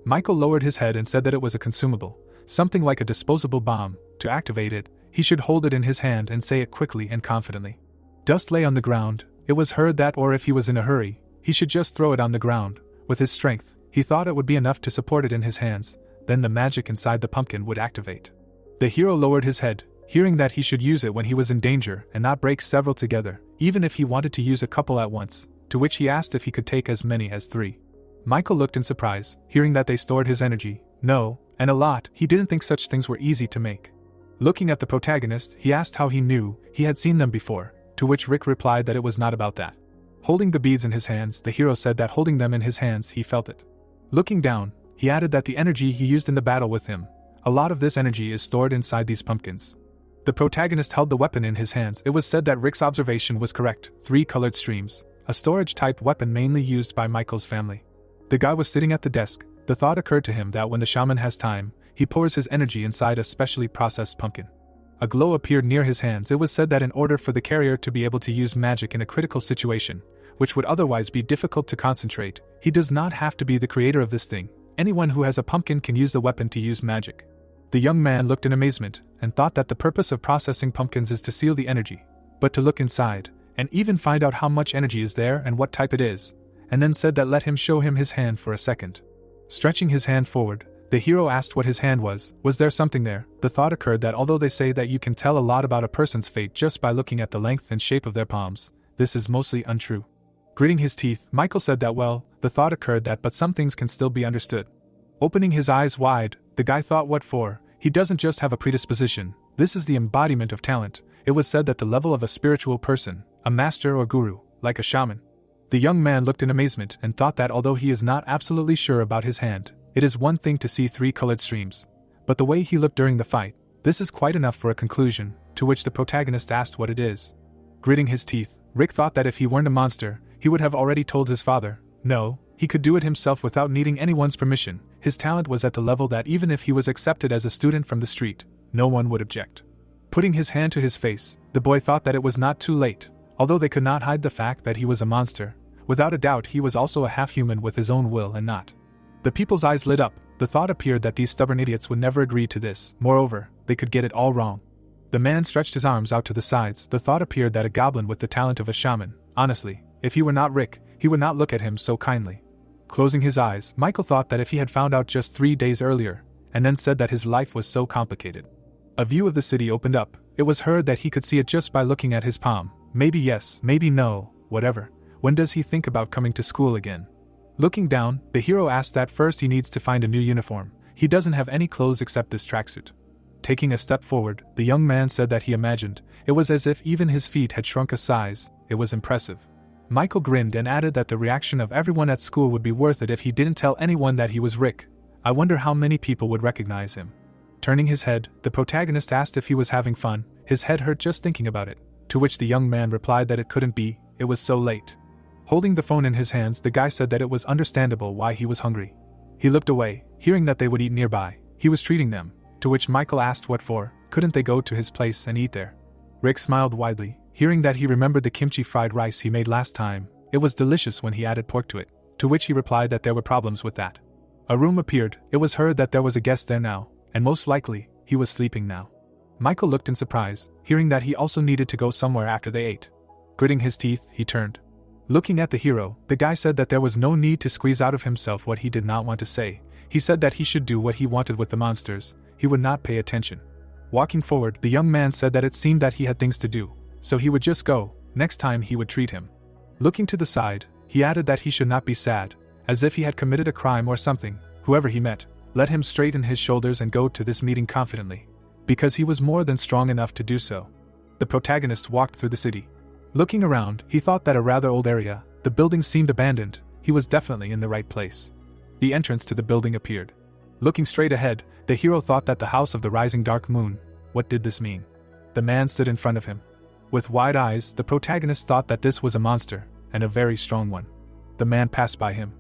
Michael lowered his head and said that it was a consumable, something like a disposable bomb. To activate it, he should hold it in his hand and say it quickly and confidently. Dust lay on the ground. It was heard that or if he was in a hurry, he should just throw it on the ground. With his strength, he thought it would be enough to support it in his hands, then the magic inside the pumpkin would activate. The hero lowered his head, hearing that he should use it when he was in danger and not break several together, even if he wanted to use a couple at once, to which he asked if he could take as many as 3. Michael looked in surprise, hearing that they stored his energy. No, and a lot. He didn't think such things were easy to make. Looking at the protagonist, he asked how he knew he had seen them before, to which Rick replied that it was not about that. Holding the beads in his hands, the hero said that holding them in his hands he felt it. Looking down, he added that the energy he used in the battle with him, a lot of this energy is stored inside these pumpkins. The protagonist held the weapon in his hands. It was said that Rick's observation was correct, 3 colored streams, a storage-type weapon mainly used by Michael's family. The guy was sitting at the desk. The thought occurred to him that when the shaman has time, he pours his energy inside a specially processed pumpkin. A glow appeared near his hands. It was said that in order for the carrier to be able to use magic in a critical situation, which would otherwise be difficult to concentrate, he does not have to be the creator of this thing. Anyone who has a pumpkin can use the weapon to use magic. The young man looked in amazement, and thought that the purpose of processing pumpkins is to seal the energy, but to look inside, and even find out how much energy is there and what type it is, and then said that let him show him his hand for a second. Stretching his hand forward, the hero asked what his hand was there something there? The thought occurred that although they say that you can tell a lot about a person's fate just by looking at the length and shape of their palms, this is mostly untrue. Gritting his teeth, Michael said that the thought occurred that but some things can still be understood. Opening his eyes wide, the guy thought what for? He doesn't just have a predisposition, this is the embodiment of talent. It was said that the level of a spiritual person, a master or guru, like a shaman. The young man looked in amazement and thought that although he is not absolutely sure about his hand, it is one thing to see 3 colored streams. But the way he looked during the fight, this is quite enough for a conclusion, to which the protagonist asked what it is. Gritting his teeth, Rick thought that if he weren't a monster, he would have already told his father. No, he could do it himself without needing anyone's permission. His talent was at the level that even if he was accepted as a student from the street, no one would object. Putting his hand to his face, the boy thought that it was not too late. Although they could not hide the fact that he was a monster, without a doubt he was also a half-human with his own will and not. The people's eyes lit up. The thought appeared that these stubborn idiots would never agree to this. Moreover, they could get it all wrong. The man stretched his arms out to the sides. The thought appeared that a goblin with the talent of a shaman. Honestly, if he were not Rick, he would not look at him so kindly. Closing his eyes, Michael thought that if he had found out just 3 days earlier, and then said that his life was so complicated. A view of the city opened up. It was heard that he could see it just by looking at his palm. Maybe yes, maybe no, whatever. When does he think about coming to school again? Looking down, the hero asked that first he needs to find a new uniform. He doesn't have any clothes except this tracksuit. Taking a step forward, the young man said that he imagined. It was as if even his feet had shrunk a size. It was impressive. Michael grinned and added that the reaction of everyone at school would be worth it if he didn't tell anyone that he was Rick. I wonder how many people would recognize him. Turning his head, the protagonist asked if he was having fun. His head hurt just thinking about it, to which the young man replied that it couldn't be, it was so late. Holding the phone in his hands, the guy said that it was understandable why he was hungry. He looked away, hearing that they would eat nearby. He was treating them, to which Michael asked what for. Couldn't they go to his place and eat there? Rick smiled widely, hearing that he remembered the kimchi fried rice he made last time. It was delicious when he added pork to it, to which he replied that there were problems with that. A room appeared. It was heard that there was a guest there now, and most likely, he was sleeping now. Michael looked in surprise, hearing that he also needed to go somewhere after they ate. Gritting his teeth, he turned. Looking at the hero, the guy said that there was no need to squeeze out of himself what he did not want to say. He said that he should do what he wanted with the monsters. He would not pay attention. Walking forward, the young man said that it seemed that he had things to do, so he would just go. Next time he would treat him. Looking to the side, he added that he should not be sad, as if he had committed a crime or something. Whoever he met, let him straighten his shoulders and go to this meeting confidently, because he was more than strong enough to do so. The protagonist walked through the city. Looking around, he thought that a rather old area. The building seemed abandoned. He was definitely in the right place. The entrance to the building appeared. Looking straight ahead, the hero thought that the house of the rising dark moon. What did this mean? The man stood in front of him. With wide eyes, the protagonist thought that this was a monster, and a very strong one. The man passed by him.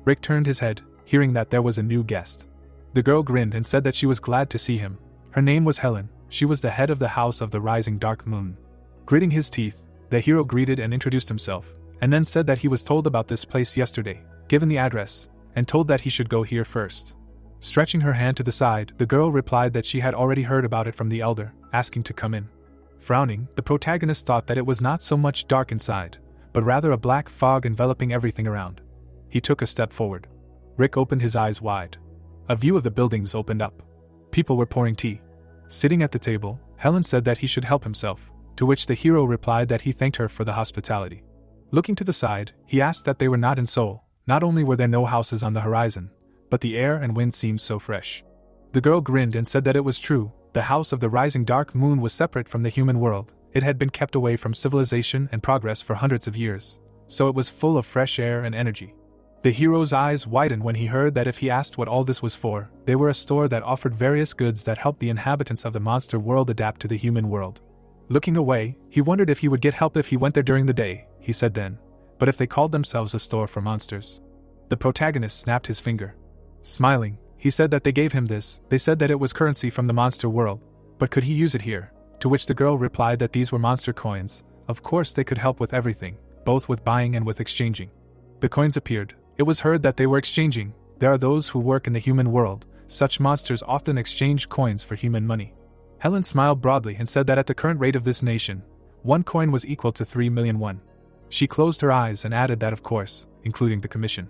Rick turned his head, hearing that there was a new guest. The girl grinned and said that she was glad to see him. Her name was Helen. She was the head of the house of the rising dark moon. Gritting his teeth, the hero greeted and introduced himself, and then said that he was told about this place yesterday, given the address, and told that he should go here first. Stretching her hand to the side, the girl replied that she had already heard about it from the elder, asking to come in. Frowning, the protagonist thought that it was not so much dark inside, but rather a black fog enveloping everything around. He took a step forward. Rick opened his eyes wide. A view of the buildings opened up. People were pouring tea. Sitting at the table, Helen said that he should help himself, to which the hero replied that he thanked her for the hospitality. Looking to the side, he asked that they were not in Seoul. Not only were there no houses on the horizon, but the air and wind seemed so fresh. The girl grinned and said that it was true. The house of the rising dark moon was separate from the human world. It had been kept away from civilization and progress for hundreds of years, so it was full of fresh air and energy. The hero's eyes widened when he heard that if he asked what all this was for, they were a store that offered various goods that helped the inhabitants of the monster world adapt to the human world. Looking away, he wondered if he would get help if he went there during the day, he said then, but if they called themselves a store for monsters. The protagonist snapped his finger. Smiling, he said that they gave him this. They said that it was currency from the monster world, but could he use it here? To which the girl replied that these were monster coins. Of course they could help with everything, both with buying and with exchanging. The coins appeared. It was heard that they were exchanging. There are those who work in the human world. Such monsters often exchange coins for human money. Helen smiled broadly and said that at the current rate of this nation, 1 coin was equal to 3 million won. She closed her eyes and added that of course, including the commission.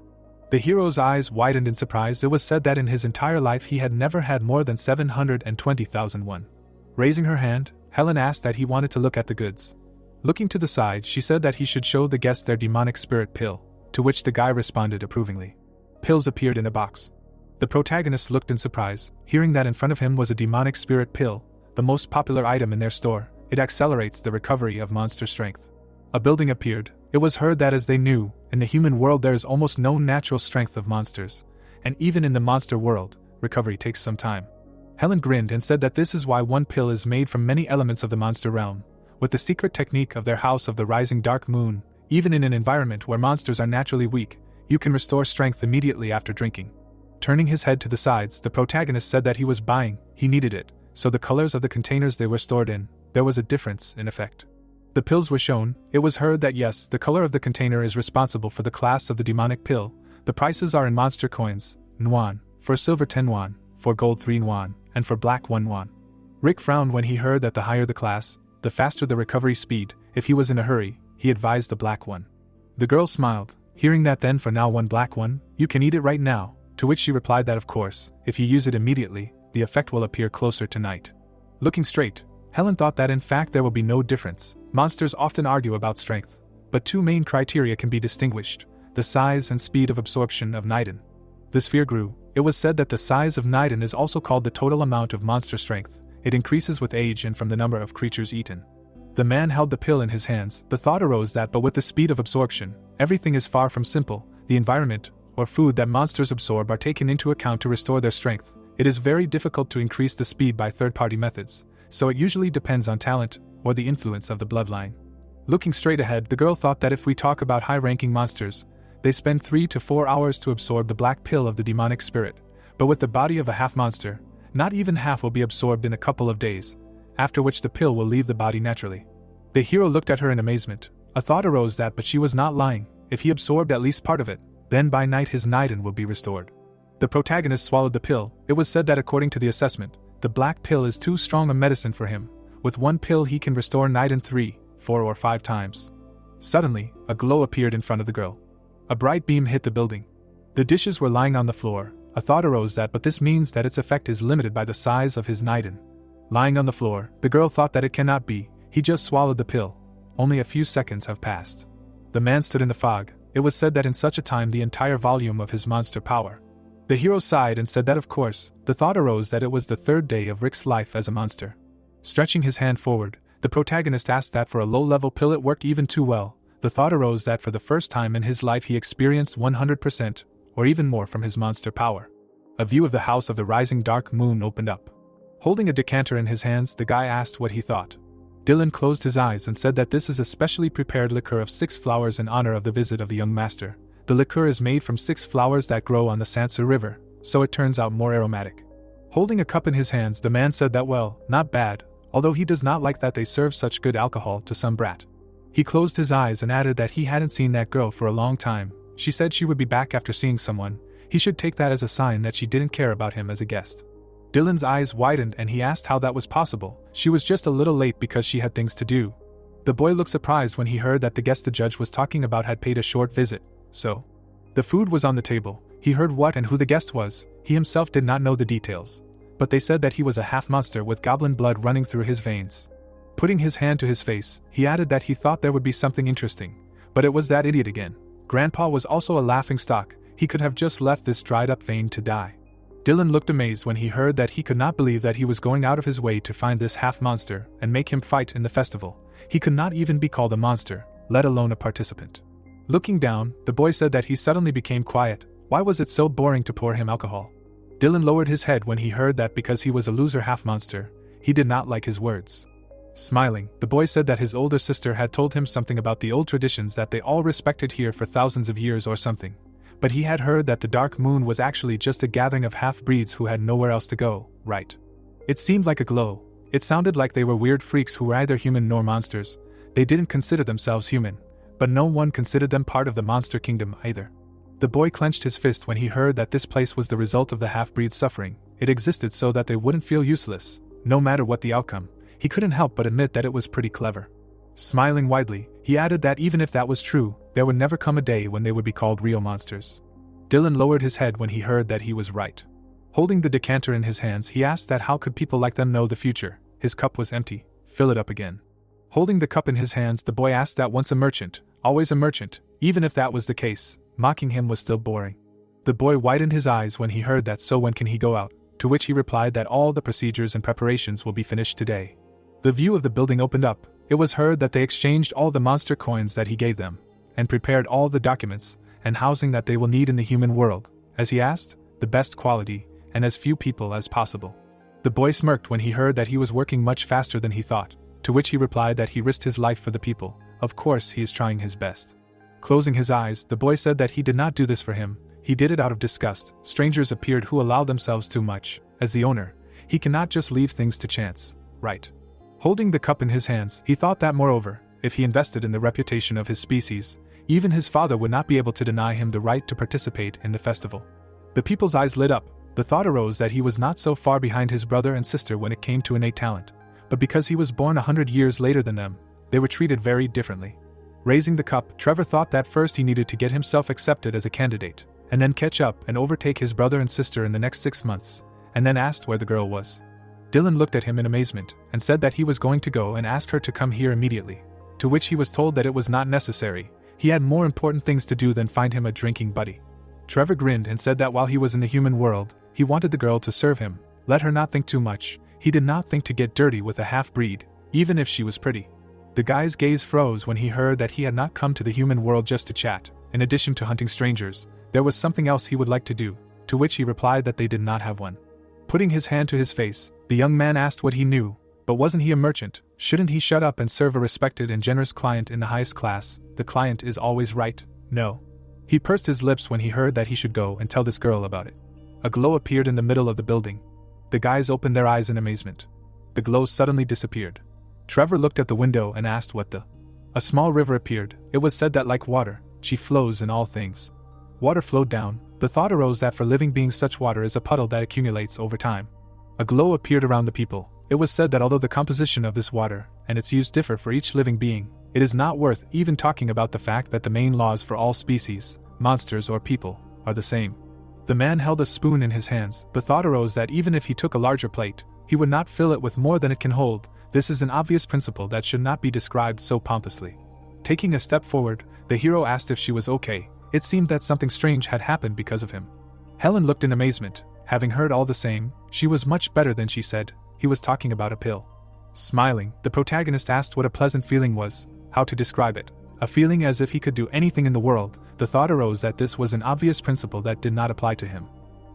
The hero's eyes widened in surprise. It was said that in his entire life he had never had more than 720,000 won. Raising her hand, Helen asked that he wanted to look at the goods. Looking to the side, she said that he should show the guest their demonic spirit pill, to which the guy responded approvingly. Pills appeared in a box. The protagonist looked in surprise, hearing that in front of him was a demonic spirit pill, the most popular item in their store. It accelerates the recovery of monster strength. A building appeared. It was heard that as they knew, in the human world there is almost no natural strength of monsters, and even in the monster world, recovery takes some time. Helen grinned and said that this is why one pill is made from many elements of the monster realm. With the secret technique of their house of the rising dark moon, even in an environment where monsters are naturally weak, you can restore strength immediately after drinking. Turning his head to the sides, the protagonist said that he was buying, he needed it, so the colors of the containers they were stored in, there was a difference in effect. The pills were shown. It was heard that yes, the color of the container is responsible for the class of the demonic pill. The prices are in monster coins, nuan, for silver 10 won, for gold 3 won, and for black 1 won. Rick frowned when he heard that the higher the class, the faster the recovery speed. If he was in a hurry, he advised the black one. The girl smiled, hearing that then for now 1 black one, you can eat it right now, to which she replied that of course, if you use it immediately, the effect will appear closer to night. Looking straight, Helen thought that in fact there will be no difference. Monsters often argue about strength, but 2 main criteria can be distinguished: the size and speed of absorption of Niden. The sphere grew. It was said that the size of Niden is also called the total amount of monster strength. It increases with age and from the number of creatures eaten. The man held the pill in his hands. The thought arose that but with the speed of absorption, everything is far from simple. The environment, or food that monsters absorb are taken into account to restore their strength. It is very difficult to increase the speed by third-party methods, so it usually depends on talent, or the influence of the bloodline. Looking straight ahead, the girl thought that if we talk about high-ranking monsters, they spend 3 to 4 hours to absorb the black pill of the demonic spirit, but with the body of a half-monster, not even half will be absorbed in a couple of days, after which the pill will leave the body naturally. The hero looked at her in amazement. A thought arose that but she was not lying. If he absorbed at least part of it, then by night his Niden will be restored. The protagonist swallowed the pill. It was said that according to the assessment, the black pill is too strong a medicine for him. With 1 pill he can restore Niden 3, 4 or 5 times. Suddenly, a glow appeared in front of the girl. A bright beam hit the building. The dishes were lying on the floor. A thought arose that but this means that its effect is limited by the size of his Niden. Lying on the floor, the girl thought that it cannot be. He just swallowed the pill. Only a few seconds have passed. The man stood in the fog. It was said that in such a time the entire volume of his monster power. The hero sighed and said that of course. The thought arose that it was the 3rd day of Rick's life as a monster. Stretching his hand forward, the protagonist asked that for a low-level pill it worked even too well. The thought arose that for the first time in his life he experienced 100%, or even more from his monster power. A view of the house of the rising dark moon opened up. Holding a decanter in his hands, the guy asked what he thought. Dylan closed his eyes and said that this is a specially prepared liqueur of 6 flowers in honor of the visit of the young master. The liqueur is made from 6 flowers that grow on the Sansa River, so it turns out more aromatic. Holding a cup in his hands, the man said that well, not bad, although he does not like that they serve such good alcohol to some brat. He closed his eyes and added that he hadn't seen that girl for a long time. She said she would be back after seeing someone. He should take that as a sign that she didn't care about him as a guest. Dylan's eyes widened and he asked how that was possible. She was just a little late because she had things to do. The boy looked surprised when he heard that the guest the judge was talking about had paid a short visit. So, the food was on the table. He heard what and who the guest was. He himself did not know the details, but they said that he was a half-monster with goblin blood running through his veins. Putting his hand to his face, he added that he thought there would be something interesting, but it was that idiot again. Grandpa was also a laughing stock. He could have just left this dried-up vein to die. Dylan looked amazed when he heard that he could not believe that he was going out of his way to find this half-monster and make him fight in the festival. He could not even be called a monster, let alone a participant. Looking down, the boy said that he suddenly became quiet. Why was it so boring to pour him alcohol? Dylan lowered his head when he heard that because he was a loser half-monster, he did not like his words. Smiling, the boy said that his older sister had told him something about the old traditions that they all respected here for thousands of years or something. But he had heard that the Dark Moon was actually just a gathering of half-breeds who had nowhere else to go, right? It seemed like a glow. It sounded like they were weird freaks who were neither human nor monsters. They didn't consider themselves human, but no one considered them part of the monster kingdom either. The boy clenched his fist when he heard that this place was the result of the half-breed's suffering. It existed so that they wouldn't feel useless, no matter what the outcome. He couldn't help but admit that it was pretty clever. Smiling widely, he added that even if that was true, there would never come a day when they would be called real monsters. Dylan lowered his head when he heard that he was right. Holding the decanter in his hands, he asked that how could people like them know the future. His cup was empty. Fill it up again. Holding the cup in his hands, the boy asked that once a merchant, always a merchant, even if that was the case, mocking him was still boring. The boy widened his eyes when he heard that. So when can he go out? To which he replied that all the procedures and preparations will be finished today. The view of the building opened up. It was heard that they exchanged all the monster coins that he gave them, and prepared all the documents and housing that they will need in the human world, as he asked, the best quality, and as few people as possible. The boy smirked when he heard that he was working much faster than he thought, to which he replied that he risked his life for the people. Of course he is trying his best. Closing his eyes, the boy said that he did not do this for him, he did it out of disgust. Strangers appeared who allowed themselves too much. As the owner, he cannot just leave things to chance, right? Holding the cup in his hands, he thought that moreover, if he invested in the reputation of his species, even his father would not be able to deny him the right to participate in the festival. The people's eyes lit up. The thought arose that he was not so far behind his brother and sister when it came to innate talent, but because he was born 100 years later than them, they were treated very differently. Raising the cup, Trevor thought that first he needed to get himself accepted as a candidate, and then catch up and overtake his brother and sister in the next 6 months, and then asked where the girl was. Dylan looked at him in amazement, and said that he was going to go and ask her to come here immediately, to which he was told that it was not necessary. He had more important things to do than find him a drinking buddy. Trevor grinned and said that while he was in the human world, he wanted the girl to serve him, let her not think too much. He did not think to get dirty with a half-breed, even if she was pretty. The guy's gaze froze when he heard that he had not come to the human world just to chat. In addition to hunting strangers, there was something else he would like to do, to which he replied that they did not have one. Putting his hand to his face, the young man asked what he knew. But wasn't he a merchant? Shouldn't he shut up and serve a respected and generous client in the highest class? The client is always right. No. He pursed his lips when he heard that he should go and tell this girl about it. A glow appeared in the middle of the building. The guys opened their eyes in amazement. The glow suddenly disappeared. Trevor looked at the window and asked what the... A small river appeared. It was said that like water, she flows in all things. Water flowed down. The thought arose that for living beings such water is a puddle that accumulates over time. A glow appeared around the people. It was said that although the composition of this water and its use differ for each living being, it is not worth even talking about the fact that the main laws for all species, monsters or people, are the same. The man held a spoon in his hands. The thought arose that even if he took a larger plate, he would not fill it with more than it can hold. This is an obvious principle that should not be described so pompously. Taking a step forward, the hero asked if she was okay. It seemed that something strange had happened because of him. Helen looked in amazement. Having heard all the same, she was much better than she said. He was talking about a pill. Smiling, the protagonist asked what a pleasant feeling was, how to describe it. A feeling as if he could do anything in the world. The thought arose that this was an obvious principle that did not apply to him.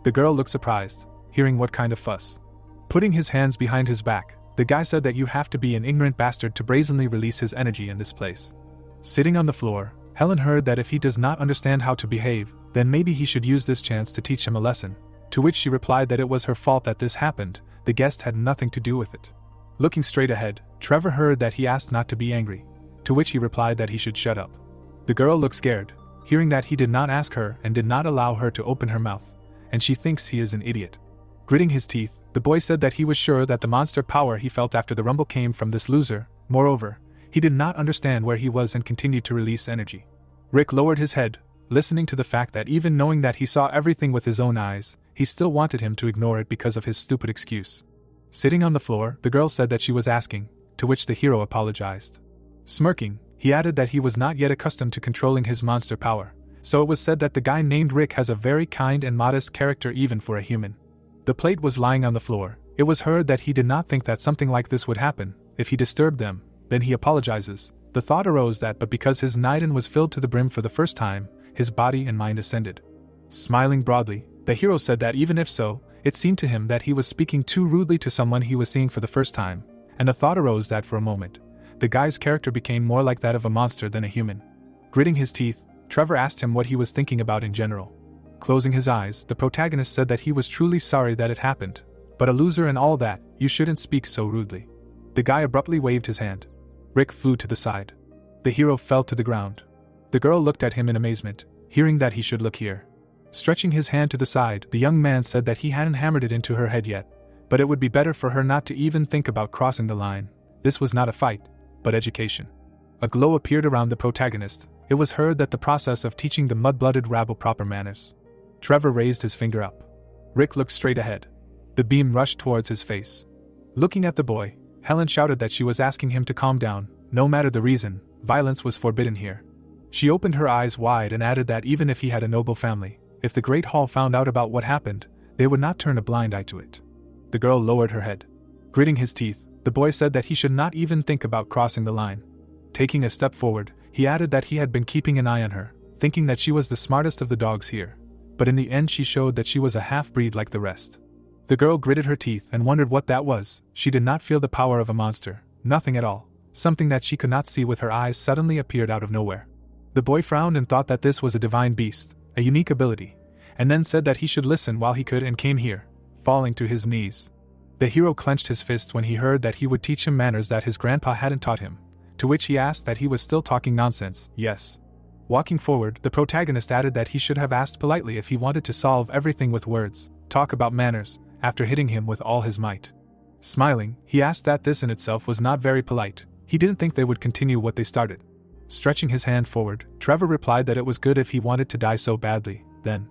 The girl looked surprised, hearing what kind of fuss. Putting his hands behind his back, the guy said that you have to be an ignorant bastard to brazenly release his energy in this place. Sitting on the floor, Helen heard that if he does not understand how to behave, then maybe he should use this chance to teach him a lesson, to which she replied that it was her fault that this happened. The guest had nothing to do with it. Looking straight ahead, Trevor heard that he asked not to be angry, to which he replied that he should shut up. The girl looked scared, hearing that he did not ask her and did not allow her to open her mouth, and she thinks he is an idiot. Gritting his teeth, the boy said that he was sure that the monster power he felt after the rumble came from this loser. Moreover, he did not understand where he was and continued to release energy. Rick lowered his head, listening to the fact that even knowing that he saw everything with his own eyes, he still wanted him to ignore it because of his stupid excuse. Sitting on the floor, the girl said that she was asking, to which the hero apologized. Smirking, he added that he was not yet accustomed to controlling his monster power, so it was said that the guy named Rick has a very kind and modest character even for a human. The plate was lying on the floor. It was heard that he did not think that something like this would happen. If he disturbed them, then he apologizes. The thought arose that but because his Naiden was filled to the brim for the first time, his body and mind ascended. Smiling broadly, the hero said that even if so, it seemed to him that he was speaking too rudely to someone he was seeing for the first time, and the thought arose that for a moment, the guy's character became more like that of a monster than a human. Gritting his teeth, Trevor asked him what he was thinking about in general. Closing his eyes, the protagonist said that he was truly sorry that it happened, but a loser and all that, you shouldn't speak so rudely. The guy abruptly waved his hand. Rick flew to the side. The hero fell to the ground. The girl looked at him in amazement, hearing that he should look here. Stretching his hand to the side, the young man said that he hadn't hammered it into her head yet, but it would be better for her not to even think about crossing the line. This was not a fight, but education. A glow appeared around the protagonist. It was heard that the process of teaching the mud-blooded rabble proper manners. Trevor raised his finger up. Rick looked straight ahead. The beam rushed towards his face. Looking at the boy, Helen shouted that she was asking him to calm down. No matter the reason, violence was forbidden here. She opened her eyes wide and added that even if he had a noble family, if the Great Hall found out about what happened, they would not turn a blind eye to it. The girl lowered her head. Gritting his teeth, the boy said that he should not even think about crossing the line. Taking a step forward, he added that he had been keeping an eye on her, thinking that she was the smartest of the dogs here. But in the end she showed that she was a half-breed like the rest. The girl gritted her teeth and wondered what that was. She did not feel the power of a monster, nothing at all. Something that she could not see with her eyes suddenly appeared out of nowhere. The boy frowned and thought that this was a divine beast, a unique ability, and then said that he should listen while he could and came here, falling to his knees. The hero clenched his fist when he heard that he would teach him manners that his grandpa hadn't taught him, to which he asked that he was still talking nonsense. Yes. Walking forward, the protagonist added that he should have asked politely if he wanted to solve everything with words, talk about manners, after hitting him with all his might. Smiling, he asked that this in itself was not very polite. He didn't think they would continue what they started. Stretching his hand forward, Trevor replied that it was good if he wanted to die so badly. Then,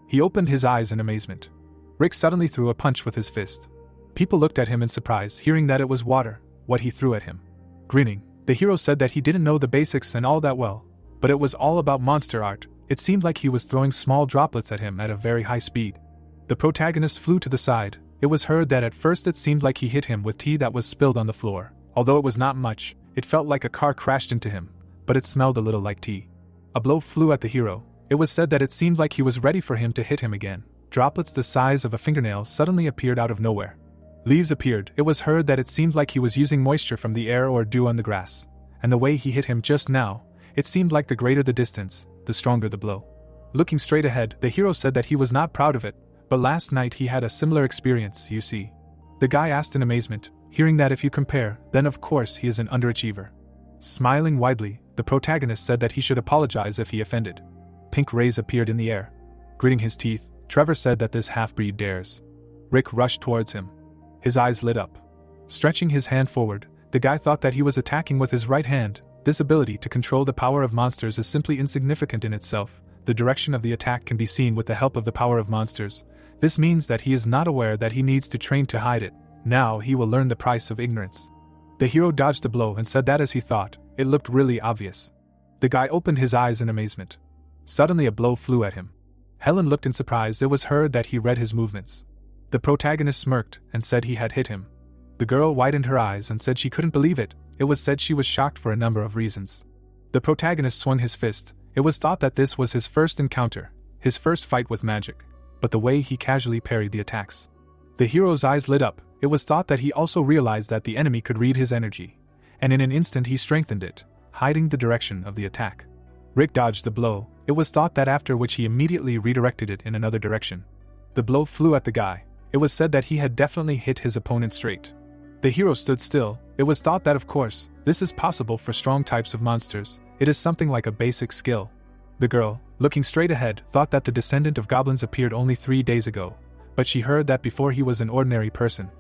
he opened his eyes in amazement. Rick suddenly threw a punch with his fist. People looked at him in surprise, hearing that it was water, what he threw at him. Grinning, the hero said that he didn't know the basics and all that well, but it was all about monster art. It seemed like he was throwing small droplets at him at a very high speed. The protagonist flew to the side. It was heard that at first it seemed like he hit him with tea that was spilled on the floor. Although it was not much, it felt like a car crashed into him, but it smelled a little like tea. A blow flew at the hero. It was said that it seemed like he was ready for him to hit him again. Droplets the size of a fingernail suddenly appeared out of nowhere. Leaves appeared. It was heard that it seemed like he was using moisture from the air or dew on the grass. And the way he hit him just now, it seemed like the greater the distance, the stronger the blow. Looking straight ahead, the hero said that he was not proud of it, but last night he had a similar experience, you see. The guy asked in amazement, hearing that if you compare, then of course he is an underachiever. Smiling widely, the protagonist said that he should apologize if he offended. Pink rays appeared in the air. Gritting his teeth, Trevor said that this half-breed dares. Rick rushed towards him. His eyes lit up. Stretching his hand forward, the guy thought that he was attacking with his right hand. This ability to control the power of monsters is simply insignificant in itself. The direction of the attack can be seen with the help of the power of monsters. This means that he is not aware that he needs to train to hide it. Now he will learn the price of ignorance. The hero dodged the blow and said that as he thought, it looked really obvious. The guy opened his eyes in amazement. Suddenly a blow flew at him. Helen looked in surprise. It was heard that he read his movements. The protagonist smirked and said he had hit him. The girl widened her eyes and said she couldn't believe it. It was said she was shocked for a number of reasons. The protagonist swung his fist. It was thought that this was his first encounter, his first fight with magic, but the way he casually parried the attacks. The hero's eyes lit up. It was thought that he also realized that the enemy could read his energy, and in an instant he strengthened it, hiding the direction of the attack. Rick dodged the blow. It was thought that after which he immediately redirected it in another direction. The blow flew at the guy. It was said that he had definitely hit his opponent straight. The hero stood still. It was thought that of course, this is possible for strong types of monsters. It is something like a basic skill. The girl, looking straight ahead, thought that the descendant of goblins appeared only 3 days ago, but she heard that before he was an ordinary person.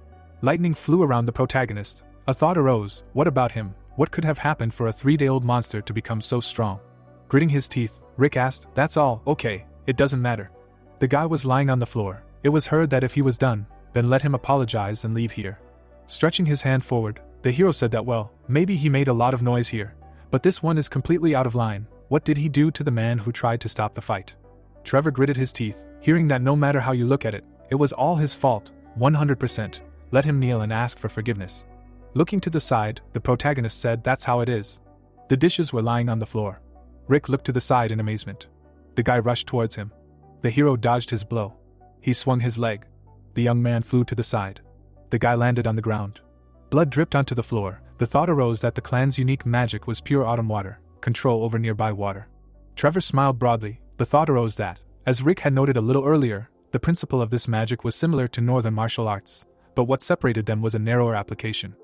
Lightning flew around the protagonist. A thought arose, what about him? What could have happened for a 3-day-old monster to become so strong? Gritting his teeth, Rick asked, that's all, okay, it doesn't matter. The guy was lying on the floor. It was heard that if he was done, then let him apologize and leave here. Stretching his hand forward, the hero said that well, maybe he made a lot of noise here, but this one is completely out of line. What did he do to the man who tried to stop the fight? Trevor gritted his teeth, hearing that no matter how you look at it, It was all his fault, 100%. Let him kneel and ask for forgiveness. Looking to the side, the protagonist said, "That's how it is." The dishes were lying on the floor. Rick looked to the side in amazement. The guy rushed towards him. The hero dodged his blow. He swung his leg. The young man flew to the side. The guy landed on the ground. Blood dripped onto the floor. The thought arose that the clan's unique magic was pure autumn water, control over nearby water. Trevor smiled broadly. The thought arose that, as Rick had noted a little earlier, the principle of this magic was similar to northern martial arts, but what separated them was a narrower application.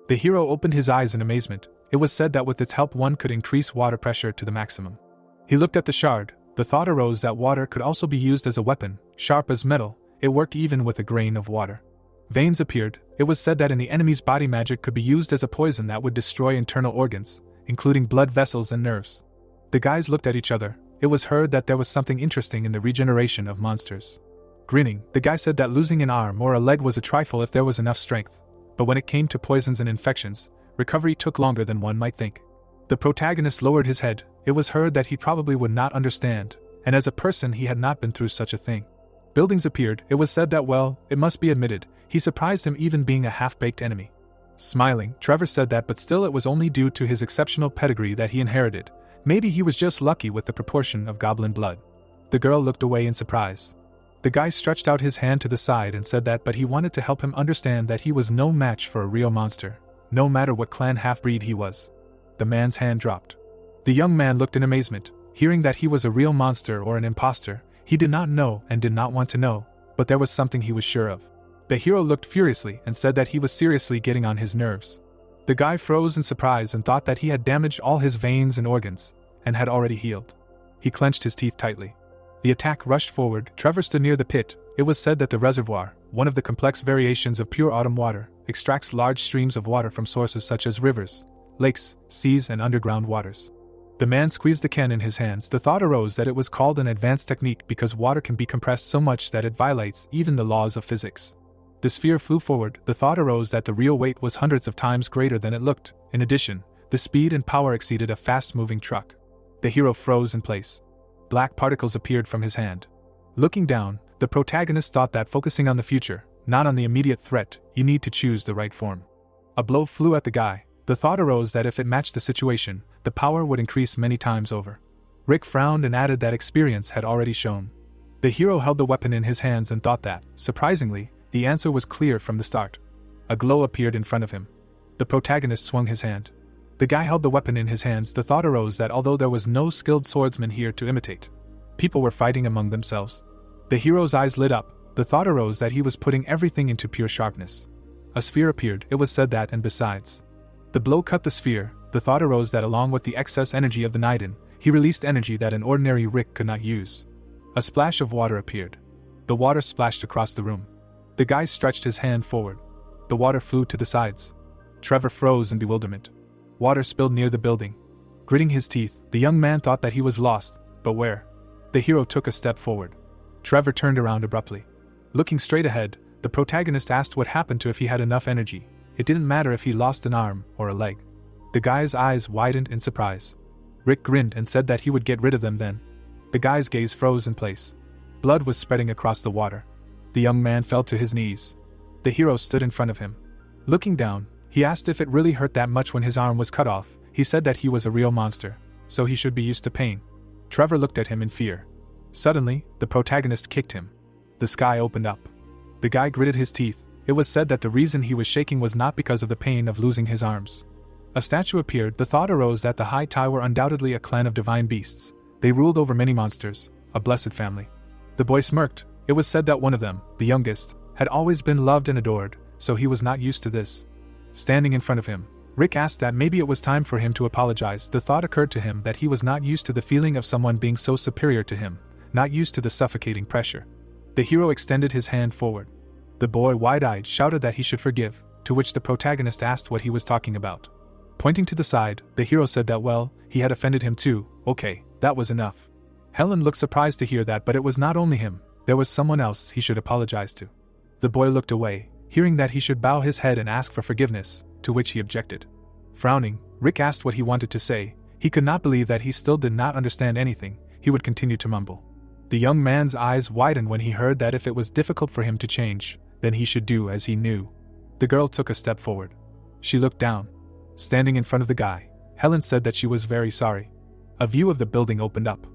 The hero opened his eyes in amazement. It was said that with its help one could increase water pressure to the maximum. He looked at the shard. The thought arose that water could also be used as a weapon, sharp as metal. It worked even with a grain of water. Veins appeared. It was said that in the enemy's body magic could be used as a poison that would destroy internal organs, including blood vessels and nerves. The guys looked at each other. It was heard that there was something interesting in the regeneration of monsters. Grinning, the guy said that losing an arm or a leg was a trifle if there was enough strength, but when it came to poisons and infections, recovery took longer than one might think. The protagonist lowered his head. It was heard that he probably would not understand, and as a person he had not been through such a thing. Buildings appeared. It was said that, well, it must be admitted, he surprised him even being a half-baked enemy. Smiling, Trevor said that, but still it was only due to his exceptional pedigree that he inherited. Maybe he was just lucky with the proportion of goblin blood. The girl looked away in surprise. The guy stretched out his hand to the side and said that, but he wanted to help him understand that he was no match for a real monster, no matter what clan half-breed he was. The man's hand dropped. The young man looked in amazement. Hearing that he was a real monster or an imposter, he did not know and did not want to know, but there was something he was sure of. The hero looked furiously and said that he was seriously getting on his nerves. The guy froze in surprise and thought that he had damaged all his veins and organs, and had already healed. He clenched his teeth tightly. The attack rushed forward. Trevor stood near the pit. It was said that the reservoir, one of the complex variations of pure autumn water, extracts large streams of water from sources such as rivers, lakes, seas, and underground waters. The man squeezed the can in his hands. The thought arose that it was called an advanced technique because water can be compressed so much that it violates even the laws of physics. The sphere flew forward. The thought arose that the real weight was hundreds of times greater than it looked. In addition, the speed and power exceeded a fast-moving truck. The hero froze in place. Black particles appeared from his hand. Looking down, the protagonist thought that focusing on the future, not on the immediate threat, you need to choose the right form. A blow flew at the guy. The thought arose that if it matched the situation, the power would increase many times over. Rick frowned and added that experience had already shown. The hero held the weapon in his hands and thought that, surprisingly, the answer was clear from the start. A glow appeared in front of him. The protagonist swung his hand. The guy held the weapon in his hands. The thought arose that although there was no skilled swordsman here to imitate, people were fighting among themselves. The hero's eyes lit up. The thought arose that he was putting everything into pure sharpness. A sphere appeared. It was said that, and besides, the blow cut the sphere. The thought arose that along with the excess energy of the Naiden, he released energy that an ordinary Rick could not use. A splash of water appeared. The water splashed across the room. The guy stretched his hand forward. The water flew to the sides. Trevor froze in bewilderment. Water spilled near the building. Gritting his teeth, the young man thought that he was lost, but where? The hero took a step forward. Trevor turned around abruptly. Looking straight ahead, the protagonist asked what happened to if he had enough energy. It didn't matter if he lost an arm or a leg. The guy's eyes widened in surprise. Rick grinned and said that he would get rid of them then. The guy's gaze froze in place. Blood was spreading across the water. The young man fell to his knees. The hero stood in front of him. Looking down, he asked if it really hurt that much when his arm was cut off. He said that he was a real monster, so he should be used to pain. Trevor looked at him in fear. Suddenly, the protagonist kicked him. The sky opened up. The guy gritted his teeth. It was said that the reason he was shaking was not because of the pain of losing his arms. A statue appeared. The thought arose that the High Tai were undoubtedly a clan of divine beasts. They ruled over many monsters, a blessed family. The boy smirked. It was said that one of them, the youngest, had always been loved and adored, so he was not used to this. Standing in front of him, Rick asked that maybe it was time for him to apologize. The thought occurred to him that he was not used to the feeling of someone being so superior to him, not used to the suffocating pressure. The hero extended his hand forward. The boy, wide-eyed, shouted that he should forgive, to which the protagonist asked what he was talking about. Pointing to the side, the hero said that, well, he had offended him too. Okay, that was enough. Helen looked surprised to hear that, but it was not only him. There was someone else he should apologize to. The boy looked away, hearing that he should bow his head and ask for forgiveness, to which he objected. Frowning, Rick asked what he wanted to say. He could not believe that he still did not understand anything. He would continue to mumble. The young man's eyes widened when he heard that if it was difficult for him to change, then he should do as he knew. The girl took a step forward. She looked down. Standing in front of the guy, Helen said that she was very sorry. A view of the building opened up.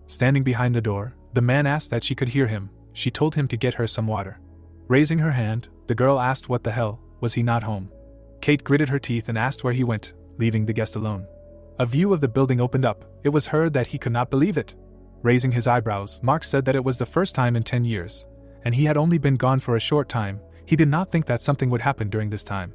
Standing behind the door, the man asked that she could hear him. She told him to get her some water. Raising her hand, the girl asked what the hell, was he not home? Kate gritted her teeth and asked where he went, leaving the guest alone. A view of the building opened up. It was heard that he could not believe it. Raising his eyebrows, Mark said that it was the first time in 10 years, and he had only been gone for a short time. He did not think that something would happen during this time.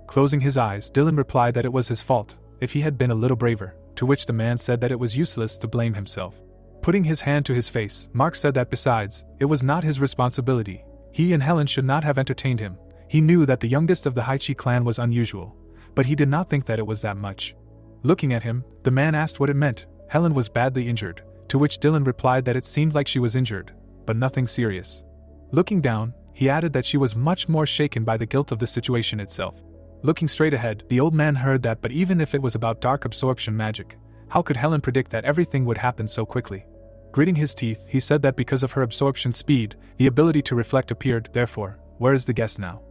Closing his eyes, Dylan replied that it was his fault, if he had been a little braver, to which the man said that it was useless to blame himself. Putting his hand to his face, Mark said that besides, it was not his responsibility. He and Helen should not have entertained him. He knew that the youngest of the Haichi clan was unusual, but he did not think that it was that much. Looking at him, the man asked what it meant. Helen was badly injured, to which Dylan replied that it seemed like she was injured, but nothing serious. Looking down, he added that she was much more shaken by the guilt of the situation itself. Looking straight ahead, the old man heard that but even if it was about dark absorption magic, how could Helen predict that everything would happen so quickly? Gritting his teeth, he said that because of her absorption speed, the ability to reflect appeared. Therefore, where is the guest now?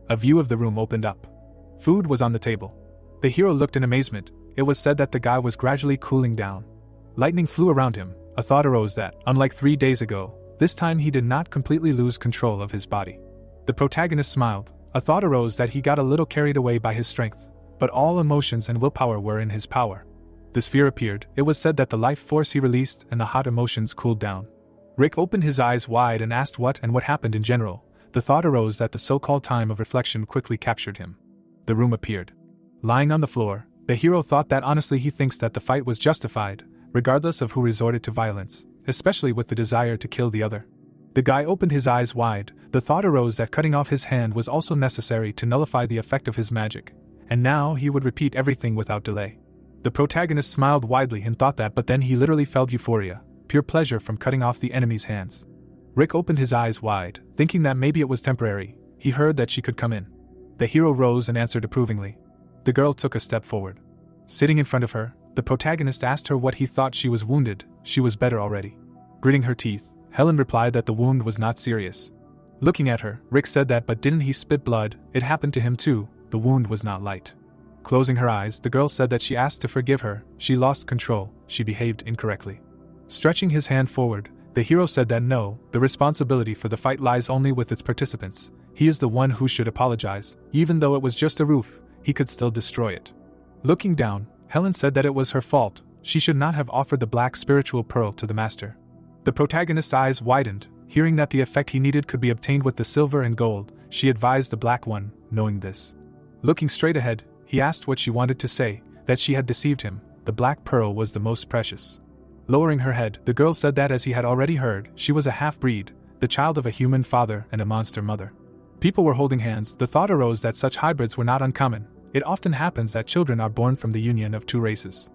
A view of the room opened up. Food was on the table. The hero looked in amazement. It was said that the guy was gradually cooling down. Lightning flew around him. A thought arose that, unlike 3 days ago, this time he did not completely lose control of his body. The protagonist smiled. A thought arose that he got a little carried away by his strength, but all emotions and willpower were in his power. The sphere appeared. It was said that the life force he released and the hot emotions cooled down. Rick opened his eyes wide and asked what happened in general. The thought arose that the so-called time of reflection quickly captured him. The room appeared. Lying on the floor, the hero thought that honestly he thinks that the fight was justified, regardless of who resorted to violence, especially with the desire to kill the other. The guy opened his eyes wide. The thought arose that cutting off his hand was also necessary to nullify the effect of his magic, and now he would repeat everything without delay. The protagonist smiled widely and thought that, but then he literally felt euphoria, pure pleasure from cutting off the enemy's hands. Rick opened his eyes wide, thinking that maybe it was temporary. He heard that she could come in. The hero rose and answered approvingly. The girl took a step forward. Sitting in front of her, the protagonist asked her what he thought. She was wounded. She was better already. Gritting her teeth, Helen replied that the wound was not serious. Looking at her, Rick said that, but didn't he spit blood? It happened to him too. The wound was not light. Closing her eyes, the girl said that she asked to forgive her. She lost control. She behaved incorrectly. Stretching his hand forward, the hero said that no, the responsibility for the fight lies only with its participants. He is the one who should apologize. Even though it was just a roof, he could still destroy it. Looking down, Helen said that it was her fault. She should not have offered the black spiritual pearl to the master. The protagonist's eyes widened. Hearing that the effect he needed could be obtained with the silver and gold, she advised the black one, knowing this. Looking straight ahead, he asked what she wanted to say, that she had deceived him. The black pearl was the most precious. Lowering her head, the girl said that as he had already heard, she was a half-breed, the child of a human father and a monster mother. People were holding hands. The thought arose that such hybrids were not uncommon. It often happens that children are born from the union of two races.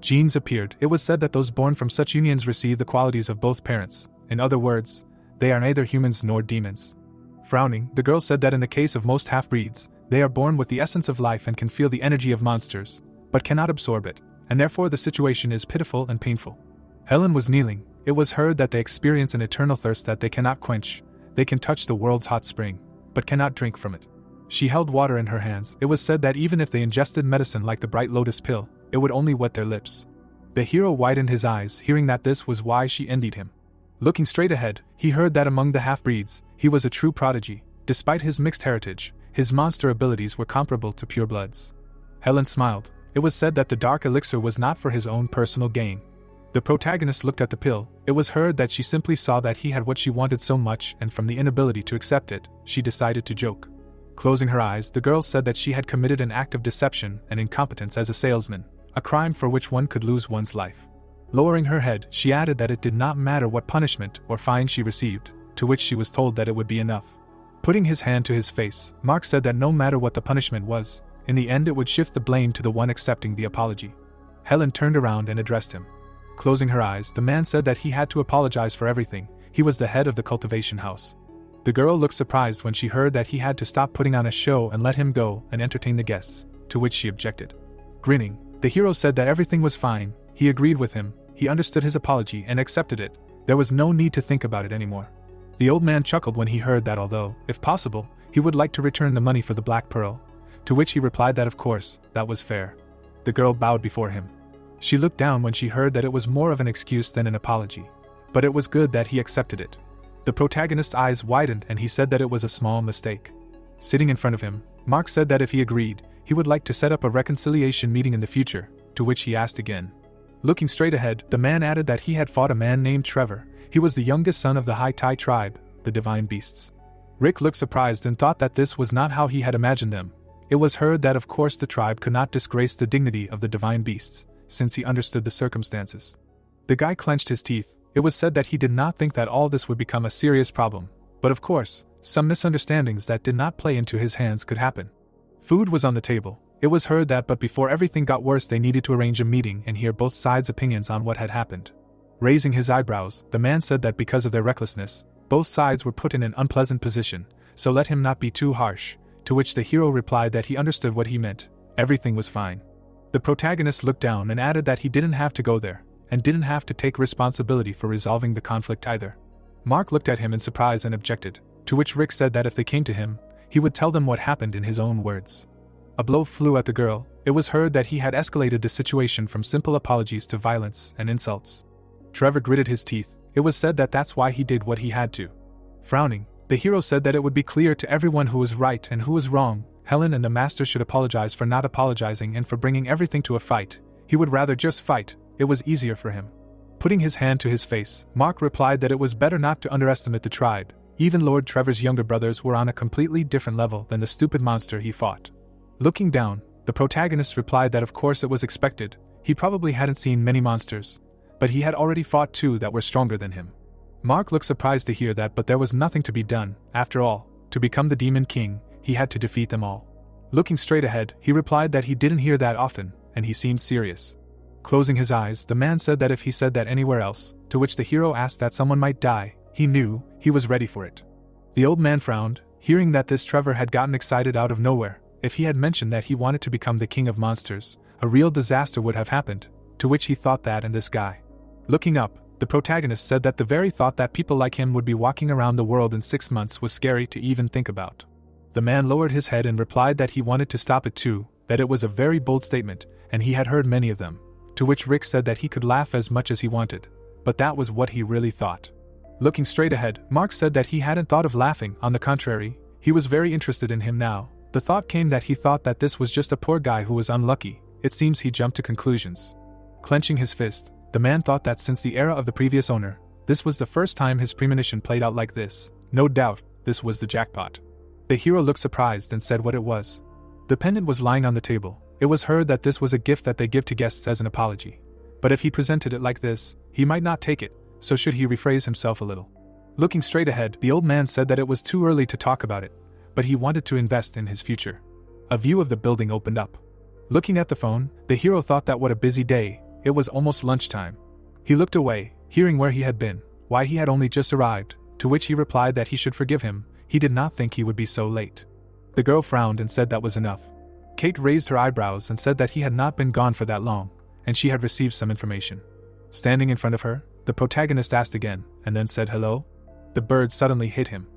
Genes appeared. It was said that those born from such unions receive the qualities of both parents. In other words, they are neither humans nor demons. Frowning, the girl said that in the case of most half-breeds, they are born with the essence of life and can feel the energy of monsters, but cannot absorb it, and therefore the situation is pitiful and painful. Helen was kneeling. It was heard that they experience an eternal thirst that they cannot quench. They can touch the world's hot spring, but cannot drink from it. She held water in her hands. It was said that even if they ingested medicine like the bright lotus pill, it would only wet their lips. The hero widened his eyes, hearing that this was why she envied him. Looking straight ahead, he heard that among the half-breeds, he was a true prodigy. Despite his mixed heritage, his monster abilities were comparable to purebloods. Helen smiled. It was said that the dark elixir was not for his own personal gain. The protagonist looked at the pill. It was heard that she simply saw that he had what she wanted so much, and from the inability to accept it, she decided to joke. Closing her eyes, the girl said that she had committed an act of deception and incompetence as a salesman, a crime for which one could lose one's life. Lowering her head, she added that it did not matter what punishment or fine she received, to which she was told that it would be enough. Putting his hand to his face, Mark said that no matter what the punishment was, in the end it would shift the blame to the one accepting the apology. Helen turned around and addressed him. Closing her eyes, the man said that he had to apologize for everything. He was the head of the cultivation house. The girl looked surprised when she heard that he had to stop putting on a show and let him go and entertain the guests, to which she objected. Grinning, the hero said that everything was fine. He agreed with him. He understood his apology and accepted it, There was no need to think about it anymore. The old man chuckled when he heard that although, if possible, he would like to return the money for the black pearl, to which he replied that of course, that was fair. The girl bowed before him. She looked down when she heard that it was more of an excuse than an apology, but it was good that he accepted it. The protagonist's eyes widened and he said that it was a small mistake. Sitting in front of him, Mark said that if he agreed, he would like to set up a reconciliation meeting in the future, to which he asked again. Looking straight ahead, the man added that he had fought a man named Trevor. He was the youngest son of the High Tai tribe, the Divine Beasts. Rick looked surprised and thought that this was not how he had imagined them. It was heard that of course the tribe could not disgrace the dignity of the Divine Beasts, since he understood the circumstances. The guy clenched his teeth. It was said that he did not think that all this would become a serious problem, but of course, some misunderstandings that did not play into his hands could happen. Food was on the table. It was heard that but before everything got worse they needed to arrange a meeting and hear both sides' opinions on what had happened. Raising his eyebrows, the man said that because of their recklessness, both sides were put in an unpleasant position, so let him not be too harsh, to which the hero replied that he understood what he meant. Everything was fine. The protagonist looked down and added that he didn't have to go there, and didn't have to take responsibility for resolving the conflict either. Mark looked at him in surprise and objected, to which Rick said that if they came to him, he would tell them what happened in his own words. A blow flew at the girl. It was heard that he had escalated the situation from simple apologies to violence and insults. Trevor gritted his teeth. It was said that that's why he did what he had to. Frowning, the hero said that it would be clear to everyone who was right and who was wrong. Helen and the master should apologize for not apologizing and for bringing everything to a fight. He would rather just fight. It was easier for him. Putting his hand to his face, Mark replied that it was better not to underestimate the tribe. Even Lord Trevor's younger brothers were on a completely different level than the stupid monster he fought. Looking down, the protagonist replied that of course it was expected. He probably hadn't seen many monsters, but he had already fought two that were stronger than him. Mark looked surprised to hear that, but there was nothing to be done. After all, to become the Demon King, he had to defeat them all. Looking straight ahead, he replied that he didn't hear that often, and he seemed serious. Closing his eyes, the man said that if he said that anywhere else, to which the hero asked that someone might die, he knew, he was ready for it. The old man frowned, hearing that this Trevor had gotten excited out of nowhere. If he had mentioned that he wanted to become the king of monsters, a real disaster would have happened, to which he thought that and this guy. Looking up, the protagonist said that the very thought that people like him would be walking around the world in 6 months was scary to even think about. The man lowered his head and replied that he wanted to stop it too, that it was a very bold statement, and he had heard many of them, to which Rick said that he could laugh as much as he wanted, but that was what he really thought. Looking straight ahead, Mark said that he hadn't thought of laughing. On the contrary, he was very interested in him now. The thought came that he thought that this was just a poor guy who was unlucky. It seems he jumped to conclusions. Clenching his fist, the man thought that since the era of the previous owner, this was the first time his premonition played out like this. No doubt, this was the jackpot. The hero looked surprised and said what it was. The pendant was lying on the table. It was heard that this was a gift that they give to guests as an apology. But if he presented it like this, he might not take it, so should he rephrase himself a little. Looking straight ahead, the old man said that it was too early to talk about it, but he wanted to invest in his future. A view of the building opened up. Looking at the phone, the hero thought that what a busy day. It was almost lunchtime. He looked away, hearing where he had been, why he had only just arrived, to which he replied that he should forgive him. He did not think he would be so late. The girl frowned and said that was enough. Kate raised her eyebrows and said that he had not been gone for that long, and she had received some information. Standing in front of her, the protagonist asked again, and then said hello. The bird suddenly hit him.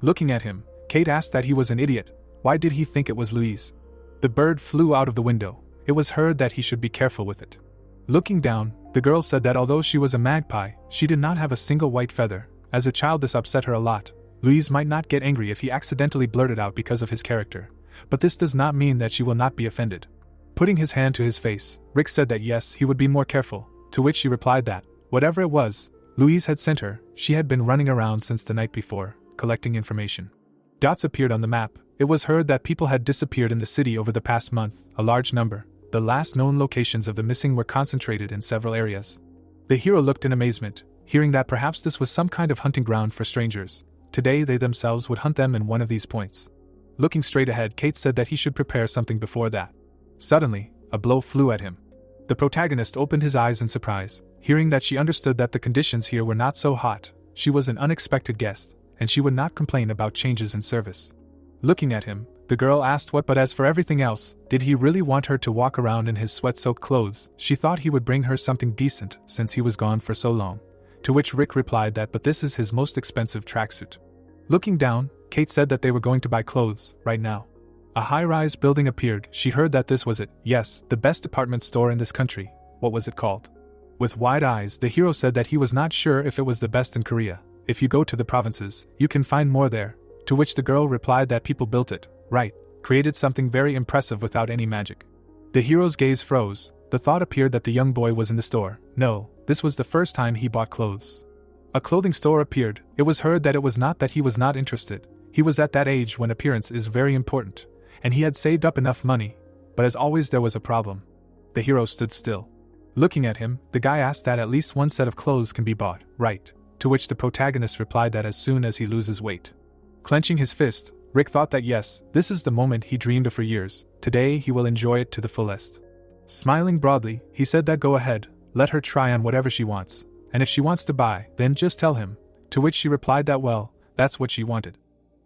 Looking at him, Kate asked that he was an idiot. Why did he think it was Louise? The bird flew out of the window. It was heard that he should be careful with it. Looking down, the girl said that although she was a magpie, she did not have a single white feather. As a child this upset her a lot. Louise might not get angry if he accidentally blurted out because of his character, but this does not mean that she will not be offended. Putting his hand to his face, Rick said that yes, he would be more careful, to which she replied that, whatever it was, Louise had sent her. She had been running around since the night before, collecting information. Dots appeared on the map. It was heard that people had disappeared in the city over the past month, a large number. The last known locations of the missing were concentrated in several areas. The hero looked in amazement, hearing that perhaps this was some kind of hunting ground for strangers. Today they themselves would hunt them in one of these points. Looking straight ahead, Kate said that he should prepare something before that. Suddenly, a blow flew at him. The protagonist opened his eyes in surprise, hearing that she understood that the conditions here were not so hot. She was an unexpected guest, and she would not complain about changes in service. Looking at him, the girl asked what, but as for everything else, did he really want her to walk around in his sweat-soaked clothes? She thought he would bring her something decent since he was gone for so long, to which Rick replied that but this is his most expensive tracksuit. Looking down, Kate said that they were going to buy clothes, right now. A high-rise building appeared. She heard that this was it, yes, the best department store in this country. What was it called? With wide eyes, the hero said that he was not sure if it was the best in Korea. If you go to the provinces, you can find more there. To which the girl replied that people built it, right, created something very impressive without any magic. The hero's gaze froze. The thought appeared that the young boy was in the store. No, this was the first time he bought clothes. A clothing store appeared. It was heard that it was not that he was not interested. He was at that age when appearance is very important, and he had saved up enough money, but as always there was a problem. The hero stood still. Looking at him, the guy asked that at least one set of clothes can be bought, right? To which the protagonist replied that as soon as he loses weight. Clenching his fist, Rick thought that yes, this is the moment he dreamed of for years. Today he will enjoy it to the fullest. Smiling broadly, he said that go ahead, let her try on whatever she wants, and if she wants to buy, then just tell him. To which she replied that well, that's what she wanted.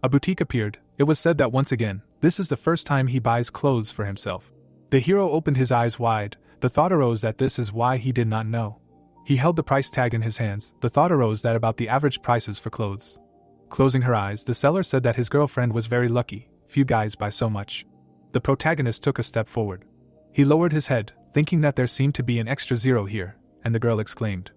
A boutique appeared. It was said that once again, this is the first time he buys clothes for himself. The hero opened his eyes wide. The thought arose that this is why he did not know. He held the price tag in his hands. The thought arose that about the average prices for clothes. Closing her eyes, the seller said that his girlfriend was very lucky. Few guys buy so much. The protagonist took a step forward. He lowered his head, thinking that there seemed to be an extra zero here, and the girl exclaimed.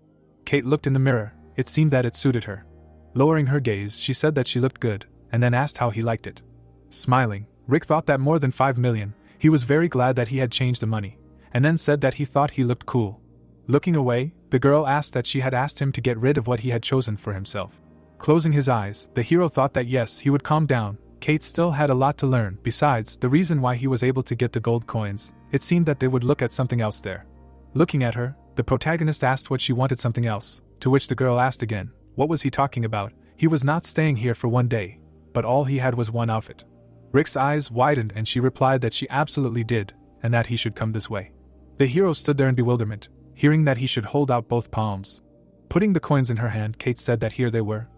Kate looked in the mirror. It seemed that it suited her. Lowering her gaze, she said that she looked good, and then asked how he liked it. Smiling, Rick thought that more than 5 million. He was very glad that he had changed the money, and then said that he thought he looked cool. Looking away, the girl asked that she had asked him to get rid of what he had chosen for himself. Closing his eyes, the hero thought that yes, he would calm down. Kate still had a lot to learn. Besides, the reason why he was able to get the gold coins, it seemed that they would look at something else there. Looking at her, the protagonist asked what she wanted something else, to which the girl asked again, what was he talking about? He was not staying here for one day, but all he had was one outfit. Rick's eyes widened and she replied that she absolutely did, and that he should come this way. The hero stood there in bewilderment, hearing that he should hold out both palms. Putting the coins in her hand, Kate said that here they were.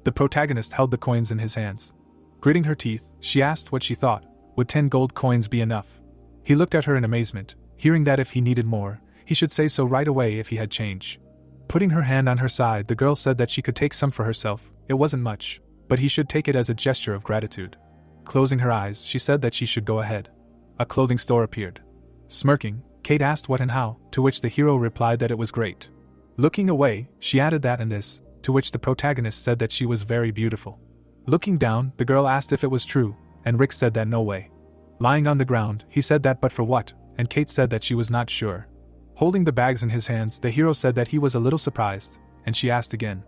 The protagonist held the coins in his hands. Gritting her teeth, she asked what she thought. Would 10 gold coins be enough? He looked at her in amazement, hearing that if he needed more, he should say so right away if he had change. Putting her hand on her side, the girl said that she could take some for herself. It wasn't much, but he should take it as a gesture of gratitude. Closing her eyes, she said that she should go ahead. A clothing store appeared. Smirking, Kate asked what and how, to which the hero replied that it was great. Looking away, she added that and this, to which the protagonist said that she was very beautiful. Looking down, the girl asked if it was true, and Rick said that no way. Lying on the ground, he said that but for what, and Kate said that she was not sure. Holding the bags in his hands, the hero said that he was a little surprised, and she asked again.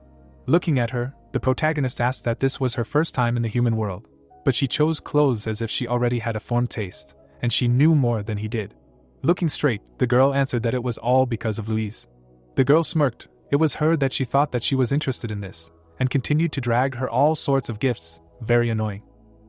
Looking at her, the protagonist asked that this was her first time in the human world, but she chose clothes as if she already had a formed taste, and she knew more than he did. Looking straight, the girl answered that it was all because of Louise. The girl smirked. It was her that she thought that she was interested in this, and continued to drag her all sorts of gifts, very annoying.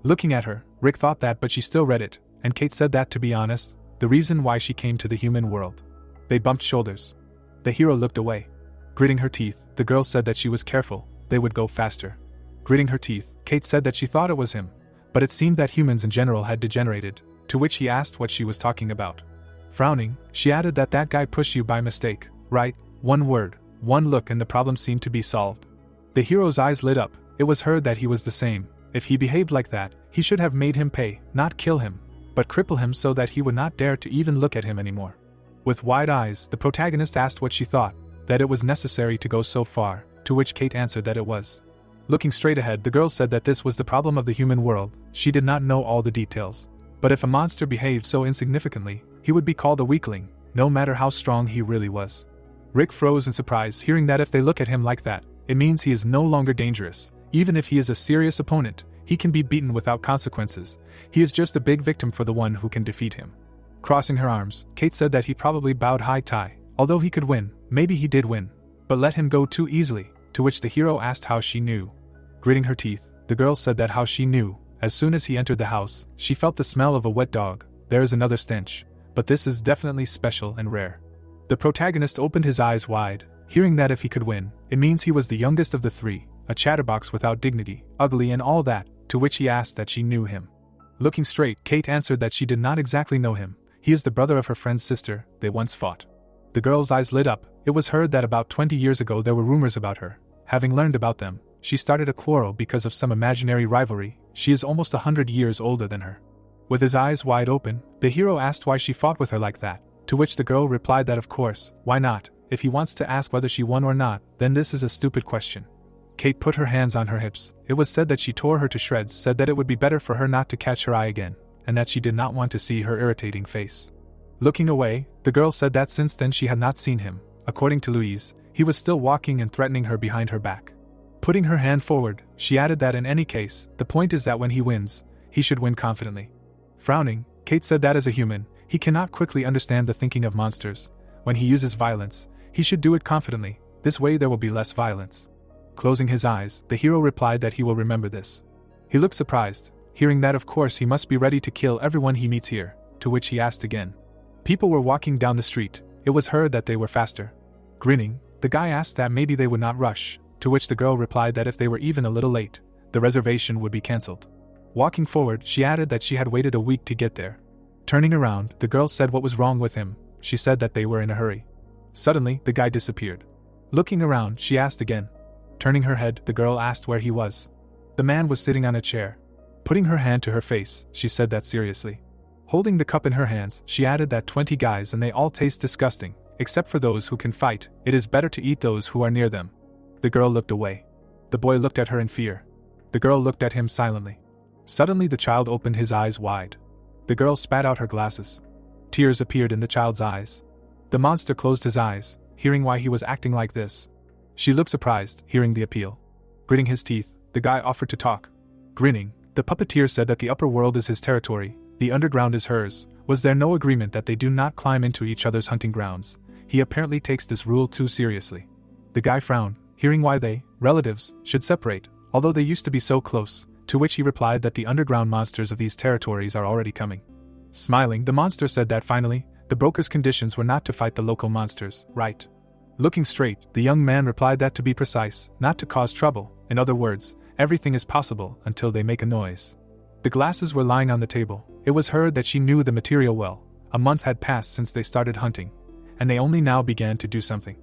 Looking at her, Rick thought that but she still read it, and Kate said that to be honest, the reason why she came to the human world. They bumped shoulders. The hero looked away. Gritting her teeth, the girl said that she was careful, they would go faster. Gritting her teeth, Kate said that she thought it was him, but it seemed that humans in general had degenerated, to which he asked what she was talking about. Frowning, she added that that guy pushed you by mistake, right? One word, one look and the problem seemed to be solved. The hero's eyes lit up. It was heard that he was the same. If he behaved like that, he should have made him pay, not kill him, but cripple him so that he would not dare to even look at him anymore. With wide eyes, the protagonist asked what she thought, that it was necessary to go so far, to which Kate answered that it was. Looking straight ahead, the girl said that this was the problem of the human world. She did not know all the details, but if a monster behaved so insignificantly, he would be called a weakling, no matter how strong he really was. Rick froze in surprise, hearing that if they look at him like that, it means he is no longer dangerous. Even if he is a serious opponent, he can be beaten without consequences. He is just a big victim for the one who can defeat him. Crossing her arms, Kate said that he probably bowed high tie. Although he could win, maybe he did win, but let him go too easily, to which the hero asked how she knew. Gritting her teeth, the girl said that how she knew. As soon as he entered the house, she felt the smell of a wet dog. There is another stench, but this is definitely special and rare. The protagonist opened his eyes wide, hearing that if he could win, it means he was the youngest of the three, a chatterbox without dignity, ugly and all that, to which he asked that she knew him. Looking straight, Kate answered that she did not exactly know him. He is the brother of her friend's sister, they once fought. The girl's eyes lit up. It was heard that about 20 years ago there were rumors about her. Having learned about them, she started a quarrel because of some imaginary rivalry. She is almost 100 years older than her. With his eyes wide open, the hero asked why she fought with her like that, to which the girl replied that of course, why not? If he wants to ask whether she won or not, then this is a stupid question. Kate put her hands on her hips. It was said that she tore her to shreds, said that it would be better for her not to catch her eye again, and that she did not want to see her irritating face. Looking away, the girl said that since then she had not seen him. According to Louise, he was still walking and threatening her behind her back. Putting her hand forward, she added that in any case, the point is that when he wins, he should win confidently. Frowning, Kate said that as a human, he cannot quickly understand the thinking of monsters. When he uses violence, he should do it confidently, this way there will be less violence. Closing his eyes, the hero replied that he will remember this. He looked surprised, hearing that of course he must be ready to kill everyone he meets here, to which he asked again. People were walking down the street. It was heard that they were faster. Grinning, the guy asked that maybe they would not rush, to which the girl replied that if they were even a little late, the reservation would be cancelled. Walking forward, she added that she had waited a week to get there. Turning around, the girl said what was wrong with him. She said that they were in a hurry. Suddenly, the guy disappeared. Looking around, she asked again. Turning her head, the girl asked where he was. The man was sitting on a chair. Putting her hand to her face, she said that seriously. Holding the cup in her hands, she added that 20 guys and they all taste disgusting, except for those who can fight. It is better to eat those who are near them. The girl looked away. The boy looked at her in fear. The girl looked at him silently. Suddenly the child opened his eyes wide. The girl spat out her glasses. Tears appeared in the child's eyes. The monster closed his eyes, hearing why he was acting like this. She looked surprised, hearing the appeal. Gritting his teeth, the guy offered to talk. Grinning, the puppeteer said that the upper world is his territory, the underground is hers. Was there no agreement that they do not climb into each other's hunting grounds? He apparently takes this rule too seriously. The guy frowned, hearing why they, relatives, should separate, although they used to be so close, to which he replied that the underground monsters of these territories are already coming. Smiling, the monster said that finally, the broker's conditions were not to fight the local monsters, right? Looking straight, the young man replied that to be precise, not to cause trouble. In other words, everything is possible until they make a noise. The glasses were lying on the table. It was heard that she knew the material well. A month had passed since they started hunting, and they only now began to do something.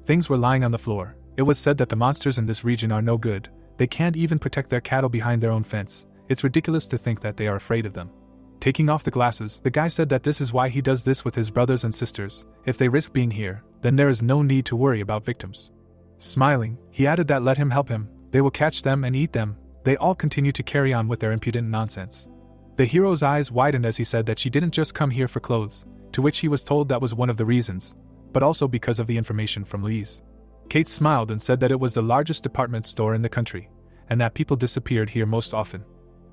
Things were lying on the floor. It was said that the monsters in this region are no good. They can't even protect their cattle behind their own fence. It's ridiculous to think that they are afraid of them. Taking off the glasses, the guy said that this is why he does this with his brothers and sisters. If they risk being here, then there is no need to worry about victims. Smiling, he added that let him help him. They will catch them and eat them. They all continue to carry on with their impudent nonsense. The hero's eyes widened as he said that she didn't just come here for clothes, to which he was told that was one of the reasons, but also because of the information from Louise. Kate smiled and said that it was the largest department store in the country, and that people disappeared here most often.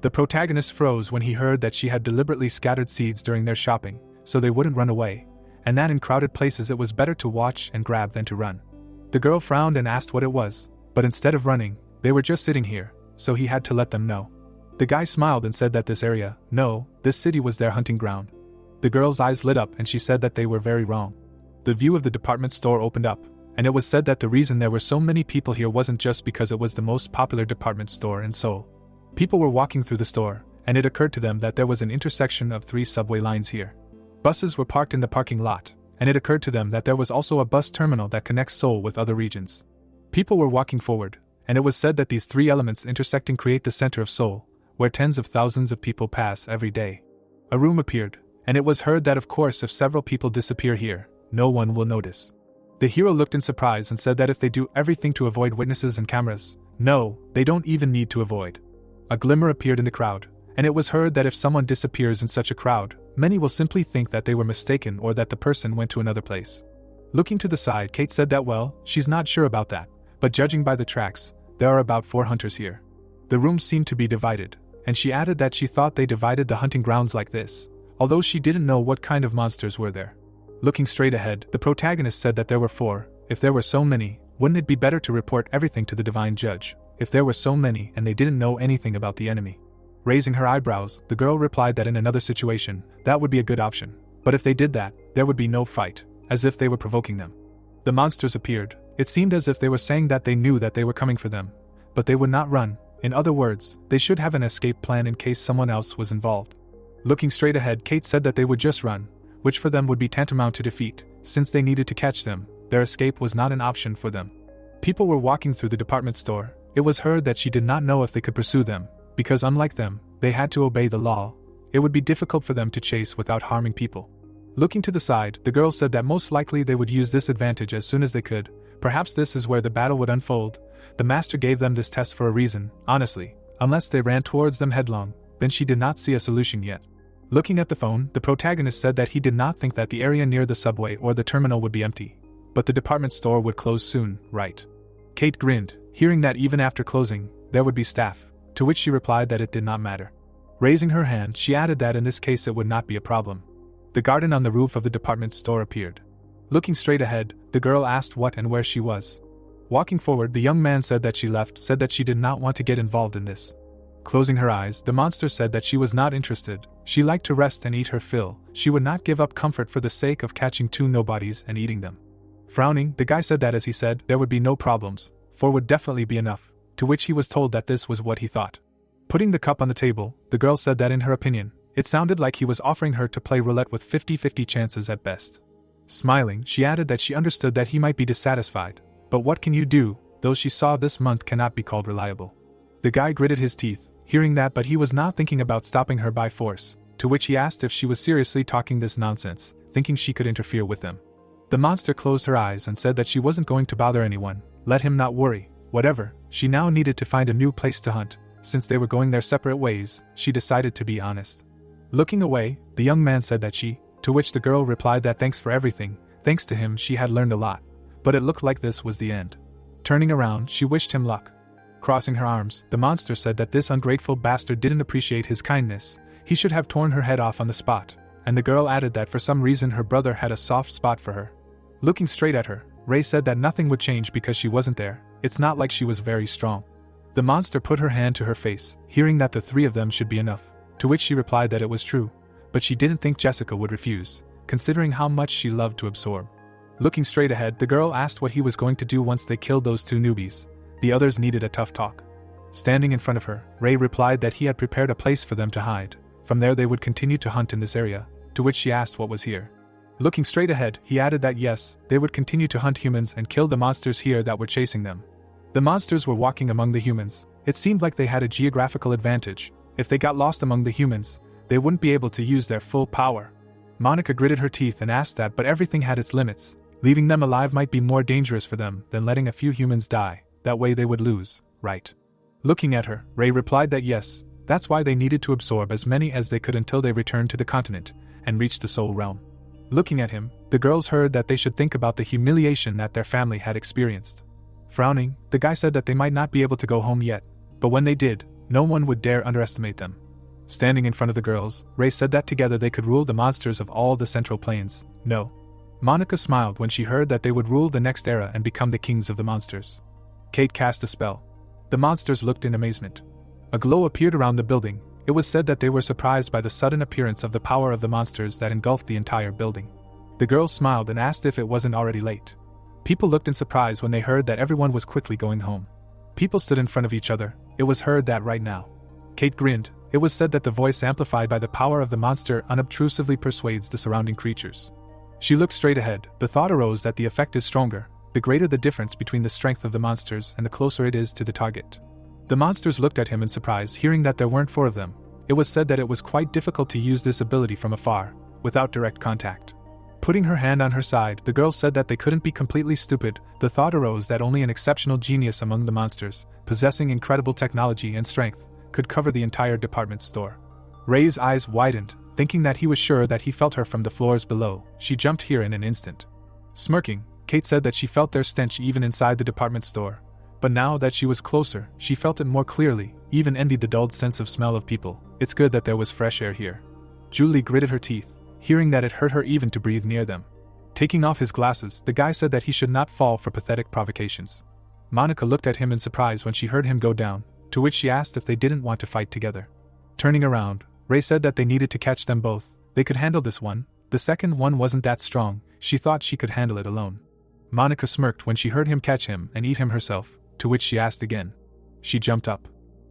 The protagonist froze when he heard that she had deliberately scattered seeds during their shopping, so they wouldn't run away, and that in crowded places it was better to watch and grab than to run. The girl frowned and asked what it was, but instead of running, they were just sitting here, so he had to let them know. The guy smiled and said that this area, no, this city was their hunting ground. The girl's eyes lit up and she said that they were very wrong. The view of the department store opened up, and it was said that the reason there were so many people here wasn't just because it was the most popular department store in Seoul. People were walking through the store, and it occurred to them that there was an intersection of 3 subway lines here. Buses were parked in the parking lot, and it occurred to them that there was also a bus terminal that connects Seoul with other regions. People were walking forward, and it was said that these 3 elements intersecting create the center of Seoul, where tens of thousands of people pass every day. A room appeared, and it was heard that of course if several people disappear here, no one will notice. The hero looked in surprise and said that if they do everything to avoid witnesses and cameras, no, they don't even need to avoid. A glimmer appeared in the crowd, and it was heard that if someone disappears in such a crowd, many will simply think that they were mistaken or that the person went to another place. Looking to the side, Kate said that well, she's not sure about that, but judging by the tracks, there are about 4 hunters here. The room seemed to be divided, and she added that she thought they divided the hunting grounds like this, although she didn't know what kind of monsters were there. Looking straight ahead, the protagonist said that there were 4. If there were so many, wouldn't it be better to report everything to the divine judge? If there were so many and they didn't know anything about the enemy. Raising her eyebrows, the girl replied that in another situation, that would be a good option. But if they did that, there would be no fight, as if they were provoking them. The monsters appeared. It seemed as if they were saying that they knew that they were coming for them, but they would not run. In other words, they should have an escape plan in case someone else was involved. Looking straight ahead, Kate said that they would just run, which for them would be tantamount to defeat. Since they needed to catch them, their escape was not an option for them. People were walking through the department store. It was heard that she did not know if they could pursue them, because unlike them, they had to obey the law. It would be difficult for them to chase without harming people. Looking to the side, the girl said that most likely they would use this advantage as soon as they could. Perhaps this is where the battle would unfold. The master gave them this test for a reason, honestly. Unless they ran towards them headlong, then she did not see a solution yet. Looking at the phone, the protagonist said that he did not think that the area near the subway or the terminal would be empty. But the department store would close soon, right? Kate grinned, hearing that even after closing, there would be staff, to which she replied that it did not matter. Raising her hand, she added that in this case it would not be a problem. The garden on the roof of the department store appeared. Looking straight ahead, the girl asked what and where she was. Walking forward, the young man said that she did not want to get involved in this. Closing her eyes, the monster said that she was not interested. She liked to rest and eat her fill. She would not give up comfort for the sake of catching two nobodies and eating them. Frowning, the guy said that as he said, there would be no problems, 4 would definitely be enough, to which he was told that this was what he thought. Putting the cup on the table, the girl said that in her opinion, it sounded like he was offering her to play roulette with 50-50 chances at best. Smiling, she added that she understood that he might be dissatisfied, but what can you do? Those she saw this month cannot be called reliable. The guy gritted his teeth, hearing that, but he was not thinking about stopping her by force, to which he asked if she was seriously talking this nonsense, thinking she could interfere with them. The monster closed her eyes and said that she wasn't going to bother anyone, let him not worry, whatever. She now needed to find a new place to hunt. Since they were going their separate ways, she decided to be honest. Looking away, the young man said that to which the girl replied that thanks for everything. Thanks to him she had learned a lot, but it looked like this was the end. Turning around, she wished him luck. Crossing her arms, the monster said that this ungrateful bastard didn't appreciate his kindness. He should have torn her head off on the spot, and the girl added that for some reason her brother had a soft spot for her. Looking straight at her, Ray said that nothing would change because she wasn't there. It's not like she was very strong. The monster put her hand to her face, hearing that the 3 of them should be enough, to which she replied that it was true, but she didn't think Jessica would refuse, considering how much she loved to absorb. Looking straight ahead, the girl asked what he was going to do once they killed those 2 newbies. The others needed a tough talk. Standing in front of her, Ray replied that he had prepared a place for them to hide. From there they would continue to hunt in this area, to which she asked what was here. Looking straight ahead, he added that yes, they would continue to hunt humans and kill the monsters here that were chasing them. The monsters were walking among the humans. It seemed like they had a geographical advantage. If they got lost among the humans, they wouldn't be able to use their full power. Monica gritted her teeth and asked that, but everything had its limits. Leaving them alive might be more dangerous for them than letting a few humans die. That way they would lose, right? Looking at her, Ray replied that yes, that's why they needed to absorb as many as they could until they returned to the continent and reached the soul realm. Looking at him, the girls heard that they should think about the humiliation that their family had experienced. Frowning, the guy said that they might not be able to go home yet, but when they did, no one would dare underestimate them. Standing in front of the girls, Ray said that together they could rule the monsters of all the Central Plains. No. Monica smiled when she heard that they would rule the next era and become the kings of the monsters. Kate cast a spell. The monsters looked in amazement. A glow appeared around the building. It was said that they were surprised by the sudden appearance of the power of the monsters that engulfed the entire building. The girls smiled and asked if it wasn't already late. People looked in surprise when they heard that everyone was quickly going home. People stood in front of each other. It was heard that right now. Kate grinned. It was said that the voice amplified by the power of the monster unobtrusively persuades the surrounding creatures. She looked straight ahead. The thought arose that the effect is stronger, the greater the difference between the strength of the monsters and the closer it is to the target. The monsters looked at him in surprise, hearing that there weren't 4 of them. It was said that it was quite difficult to use this ability from afar, without direct contact. Putting her hand on her side, the girl said that they couldn't be completely stupid. The thought arose that only an exceptional genius among the monsters, possessing incredible technology and strength, could cover the entire department store. Ray's eyes widened, thinking that he was sure that he felt her from the floors below. She jumped here in an instant. Smirking, Kate said that she felt their stench even inside the department store. But now that she was closer, she felt it more clearly, even envied the dulled sense of smell of people. It's good that there was fresh air here. Julie gritted her teeth, hearing that it hurt her even to breathe near them. Taking off his glasses, the guy said that he should not fall for pathetic provocations. Monica looked at him in surprise when she heard him go down, to which she asked if they didn't want to fight together. Turning around, Ray said that they needed to catch them both. They could handle this one. The second one wasn't that strong. She thought she could handle it alone. Monica smirked when she heard him catch him and eat him herself, to which she asked again. She jumped up.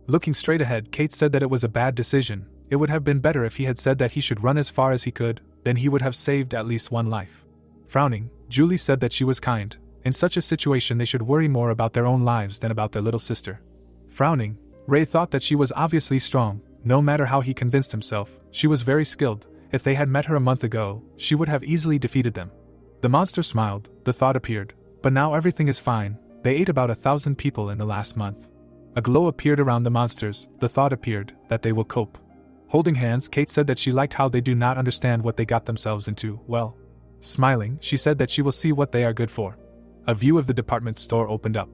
Looking straight ahead, Kate said that it was a bad decision. It would have been better if he had said that he should run as far as he could, then he would have saved at least one life. Frowning, Julie said that she was kind. In such a situation they should worry more about their own lives than about their little sister. Frowning, Ray thought that she was obviously strong. No matter how he convinced himself, she was very skilled. If they had met her a month ago, she would have easily defeated them. The monster smiled, the thought appeared. But now everything is fine. They ate about 1,000 people in the last month. A glow appeared around the monsters, the thought appeared, that they will cope. Holding hands, Kate said that she liked how they do not understand what they got themselves into, well. Smiling, she said that she will see what they are good for. A view of the department store opened up.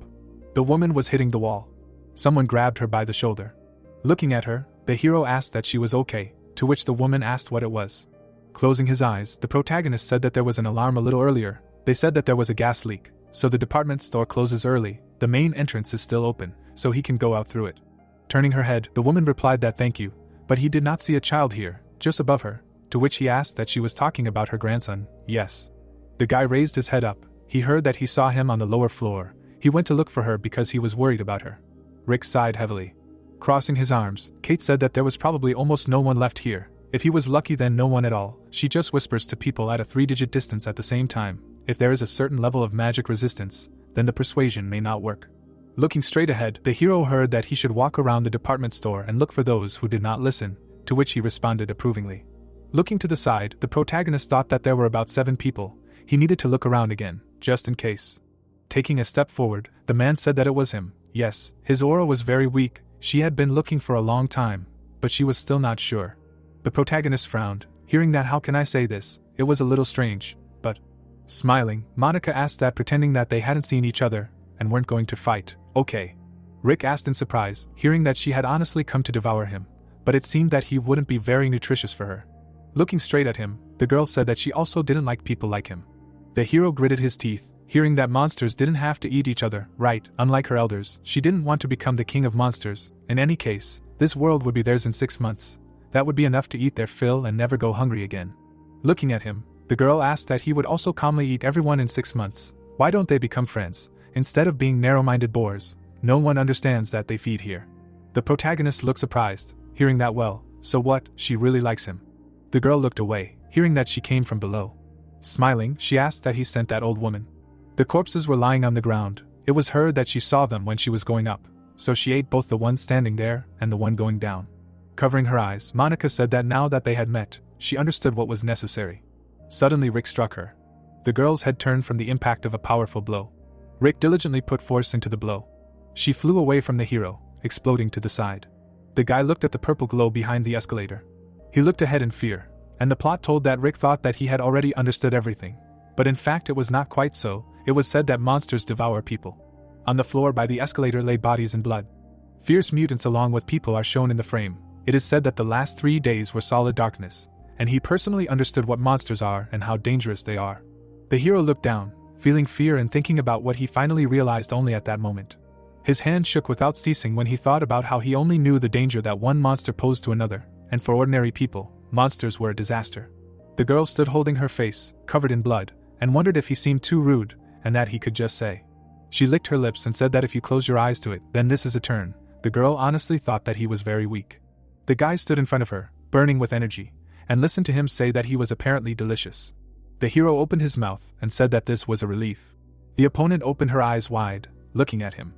The woman was hitting the wall. Someone grabbed her by the shoulder. Looking at her, the hero asked that she was okay, to which the woman asked what it was. Closing his eyes, the protagonist said that there was an alarm a little earlier. They said that there was a gas leak, so the department store closes early. The main entrance is still open, so he can go out through it. Turning her head, the woman replied that thank you, but he did not see a child here, just above her, to which he asked that she was talking about her grandson. Yes. The guy raised his head up. He heard that he saw him on the lower floor. He went to look for her because he was worried about her. Rick sighed heavily. Crossing his arms, Kate said that there was probably almost no one left here. If he was lucky, then no one at all. She just whispers to people at a 3-digit distance at the same time. If there is a certain level of magic resistance, then the persuasion may not work. Looking straight ahead, the hero heard that he should walk around the department store and look for those who did not listen, to which he responded approvingly. Looking to the side, the protagonist thought that there were about 7 people. He needed to look around again, just in case. Taking a step forward, the man said that it was him. Yes, his aura was very weak. She had been looking for a long time, but she was still not sure. The protagonist frowned. Hearing that, how can I say this? It was a little strange, but... Smiling, Monica asked that, pretending that they hadn't seen each other and weren't going to fight. Okay. Rick asked in surprise, hearing that she had honestly come to devour him, but it seemed that he wouldn't be very nutritious for her. Looking straight at him, the girl said that she also didn't like people like him. The hero gritted his teeth, hearing that monsters didn't have to eat each other, right? Unlike her elders, she didn't want to become the king of monsters. In any case, this world would be theirs in 6 months. That would be enough to eat their fill and never go hungry again. Looking at him, the girl asked that he would also calmly eat everyone in 6 months. Why don't they become friends, instead of being narrow-minded bores? No one understands that they feed here. The protagonist looked surprised, hearing that. Well, so what, she really likes him. The girl looked away, hearing that she came from below. Smiling, she asked that he sent that old woman. The corpses were lying on the ground. It was heard that she saw them when she was going up, so she ate both the one standing there and the one going down. Covering her eyes, Monica said that now that they had met, she understood what was necessary. Suddenly Rick struck her. The girl's head turned from the impact of a powerful blow. Rick diligently put force into the blow. She flew away from the hero, exploding to the side. The guy looked at the purple glow behind the escalator. He looked ahead in fear, and the plot told that Rick thought that he had already understood everything. But in fact it was not quite so. It was said that monsters devour people. On the floor by the escalator lay bodies and blood. Fierce mutants along with people are shown in the frame. It is said that the last 3 days were solid darkness, and he personally understood what monsters are and how dangerous they are. The hero looked down, feeling fear and thinking about what he finally realized only at that moment. His hand shook without ceasing when he thought about how he only knew the danger that one monster posed to another, and for ordinary people, monsters were a disaster. The girl stood holding her face, covered in blood, and wondered if he seemed too rude, and that he could just say. She licked her lips and said that if you close your eyes to it, then this is a turn. The girl honestly thought that he was very weak. The guy stood in front of her, burning with energy, and listened to him say that he was apparently delicious. The hero opened his mouth and said that this was a relief. The opponent opened her eyes wide, looking at him.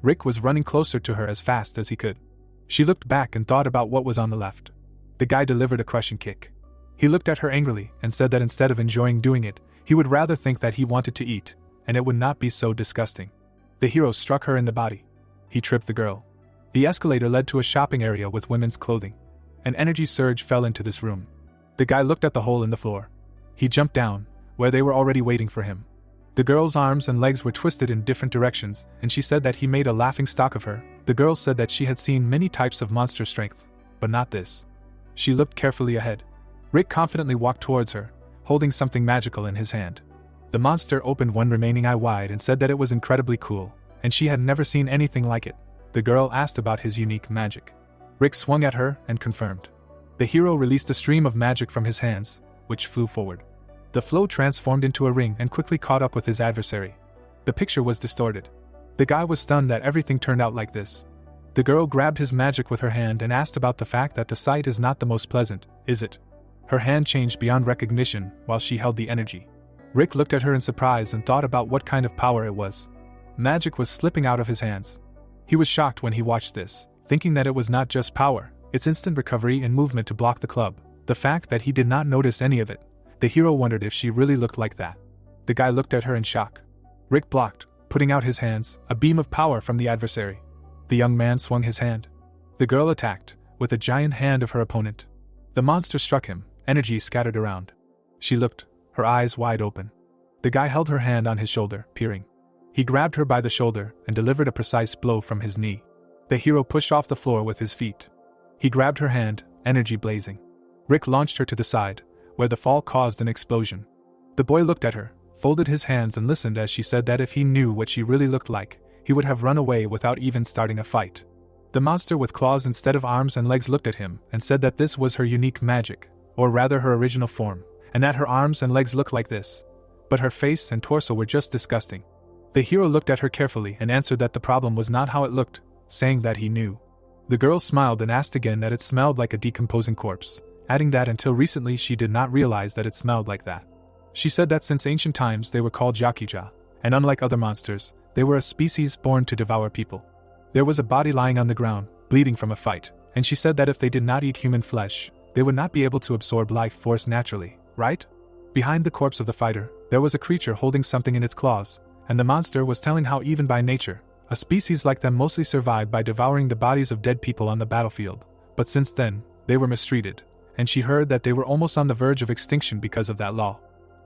Rick was running closer to her as fast as he could. She looked back and thought about what was on the left. The guy delivered a crushing kick. He looked at her angrily and said that instead of enjoying doing it, he would rather think that he wanted to eat, and it would not be so disgusting. The hero struck her in the body. He tripped the girl. The escalator led to a shopping area with women's clothing. An energy surge fell into this room. The guy looked at the hole in the floor. He jumped down, where they were already waiting for him. The girl's arms and legs were twisted in different directions, and she said that he made a laughing stock of her. The girl said that she had seen many types of monster strength, but not this. She looked carefully ahead. Rick confidently walked towards her, holding something magical in his hand. The monster opened one remaining eye wide and said that it was incredibly cool, and she had never seen anything like it. The girl asked about his unique magic. Rick swung at her and confirmed. The hero released a stream of magic from his hands, which flew forward. The flow transformed into a ring and quickly caught up with his adversary. The picture was distorted. The guy was stunned that everything turned out like this. The girl grabbed his magic with her hand and asked about the fact that the sight is not the most pleasant, is it? Her hand changed beyond recognition while she held the energy. Rick looked at her in surprise and thought about what kind of power it was. Magic was slipping out of his hands. He was shocked when he watched this, thinking that it was not just power, it's instant recovery and movement to block the club. The fact that he did not notice any of it, the hero wondered if she really looked like that. The guy looked at her in shock. Rick blocked, putting out his hands, a beam of power from the adversary. The young man swung his hand. The girl attacked, with a giant hand of her opponent. The monster struck him, energy scattered around. She looked, her eyes wide open. The guy held her hand on his shoulder, peering. He grabbed her by the shoulder and delivered a precise blow from his knee. The hero pushed off the floor with his feet. He grabbed her hand, energy blazing. Rick launched her to the side, where the fall caused an explosion. The boy looked at her, folded his hands and listened as she said that if he knew what she really looked like, he would have run away without even starting a fight. The monster with claws instead of arms and legs looked at him and said that this was her unique magic, or rather her original form, and that her arms and legs looked like this. But her face and torso were just disgusting. The hero looked at her carefully and answered that the problem was not how it looked, saying that he knew. The girl smiled and asked again that it smelled like a decomposing corpse, adding that until recently she did not realize that it smelled like that. She said that since ancient times they were called Jakija, and unlike other monsters, they were a species born to devour people. There was a body lying on the ground, bleeding from a fight, and she said that if they did not eat human flesh, they would not be able to absorb life force naturally, right? Behind the corpse of the fighter, there was a creature holding something in its claws, and the monster was telling how even by nature, a species like them mostly survived by devouring the bodies of dead people on the battlefield, but since then, they were mistreated, and she heard that they were almost on the verge of extinction because of that law.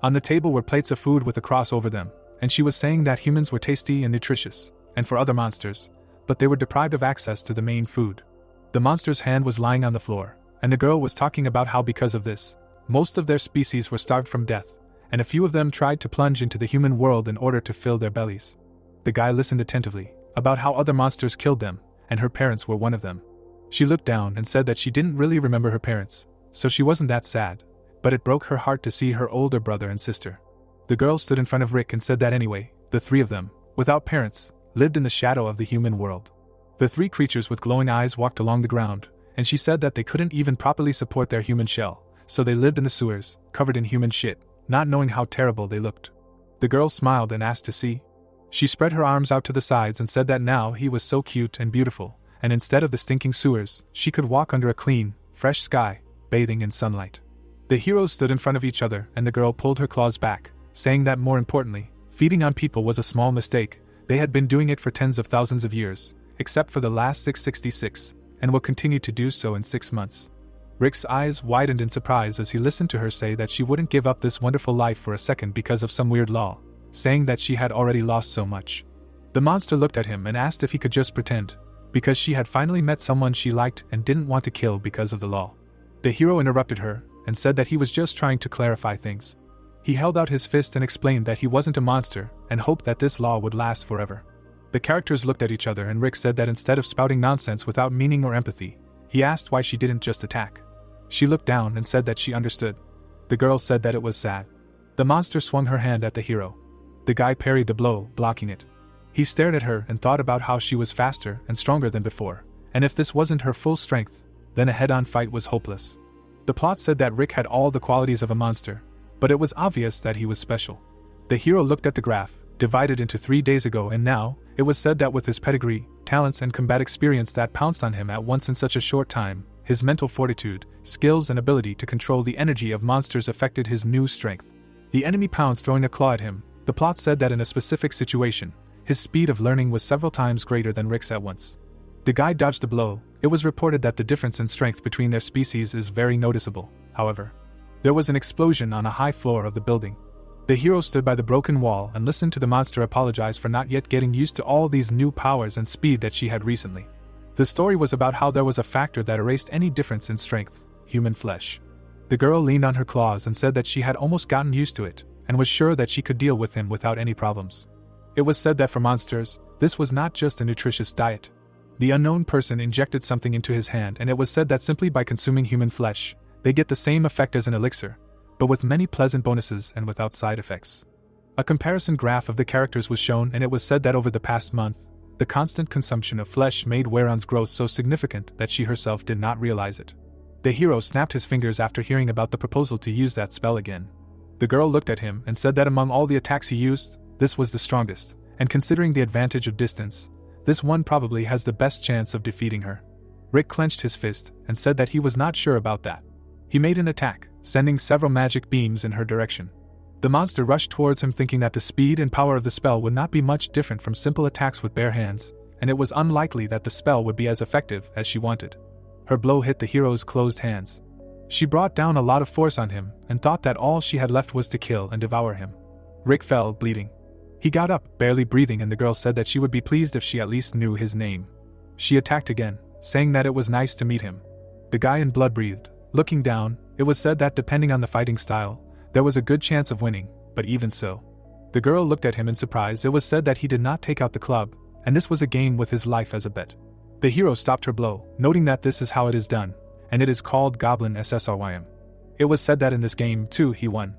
On the table were plates of food with a cross over them, and she was saying that humans were tasty and nutritious, and for other monsters, but they were deprived of access to the main food. The monster's hand was lying on the floor, and the girl was talking about how because of this, most of their species were starved from death, and a few of them tried to plunge into the human world in order to fill their bellies. The guy listened attentively, about how other monsters killed them, and her parents were one of them. She looked down and said that she didn't really remember her parents, so she wasn't that sad, but it broke her heart to see her older brother and sister. The girl stood in front of Rick and said that anyway, the three of them, without parents, lived in the shadow of the human world. The three creatures with glowing eyes walked along the ground, and she said that they couldn't even properly support their human shell, so they lived in the sewers, covered in human shit, not knowing how terrible they looked. The girl smiled and asked to see. She spread her arms out to the sides and said that now he was so cute and beautiful, and instead of the stinking sewers, she could walk under a clean, fresh sky, bathing in sunlight. The heroes stood in front of each other and the girl pulled her claws back, saying that more importantly, feeding on people was a small mistake. They had been doing it for tens of thousands of years, except for the last 666, and will continue to do so in 6 months. Rick's eyes widened in surprise as he listened to her say that she wouldn't give up this wonderful life for a second because of some weird law, saying that she had already lost so much. The monster looked at him and asked if he could just pretend, because she had finally met someone she liked and didn't want to kill because of the law. The hero interrupted her and said that he was just trying to clarify things. He held out his fist and explained that he wasn't a monster and hoped that this law would last forever. The characters looked at each other and Rick said that instead of spouting nonsense without meaning or empathy, he asked why she didn't just attack. She looked down and said that she understood. The girl said that it was sad. The monster swung her hand at the hero. The guy parried the blow, blocking it. He stared at her and thought about how she was faster and stronger than before, and if this wasn't her full strength, then a head-on fight was hopeless. The plot said that Rick had all the qualities of a monster, but it was obvious that he was special. The hero looked at the graph, divided into 3 days ago, and now, it was said that with his pedigree, talents and combat experience that pounced on him at once in such a short time, his mental fortitude, skills and ability to control the energy of monsters affected his new strength. The enemy pounced throwing a claw at him. The plot said that in a specific situation, his speed of learning was several times greater than Rick's at once. The guy dodged the blow. It was reported that the difference in strength between their species is very noticeable, however. There was an explosion on a high floor of the building. The hero stood by the broken wall and listened to the monster apologize for not yet getting used to all these new powers and speed that she had recently. The story was about how there was a factor that erased any difference in strength: human flesh. The girl leaned on her claws and said that she had almost gotten used to it, and was sure that she could deal with him without any problems. It was said that for monsters, this was not just a nutritious diet. The unknown person injected something into his hand, and it was said that simply by consuming human flesh, they get the same effect as an elixir, but with many pleasant bonuses and without side effects. A comparison graph of the characters was shown, and it was said that over the past month, the constant consumption of flesh made Waron's growth so significant that she herself did not realize it. The hero snapped his fingers after hearing about the proposal to use that spell again. The girl looked at him and said that among all the attacks he used, this was the strongest, and considering the advantage of distance, this one probably has the best chance of defeating her. Rick clenched his fist and said that he was not sure about that. He made an attack, sending several magic beams in her direction. The monster rushed towards him thinking that the speed and power of the spell would not be much different from simple attacks with bare hands, and it was unlikely that the spell would be as effective as she wanted. Her blow hit the hero's closed hands. She brought down a lot of force on him and thought that all she had left was to kill and devour him. Rick fell, bleeding. He got up, barely breathing, and the girl said that she would be pleased if she at least knew his name. She attacked again, saying that it was nice to meet him. The guy in blood breathed. Looking down, it was said that depending on the fighting style, there was a good chance of winning, but even so. The girl looked at him in surprise. It was said that he did not take out the club, and this was a game with his life as a bet. The hero stopped her blow, noting that this is how it is done, and it is called Goblin SSRYM. It was said that in this game, too, he won.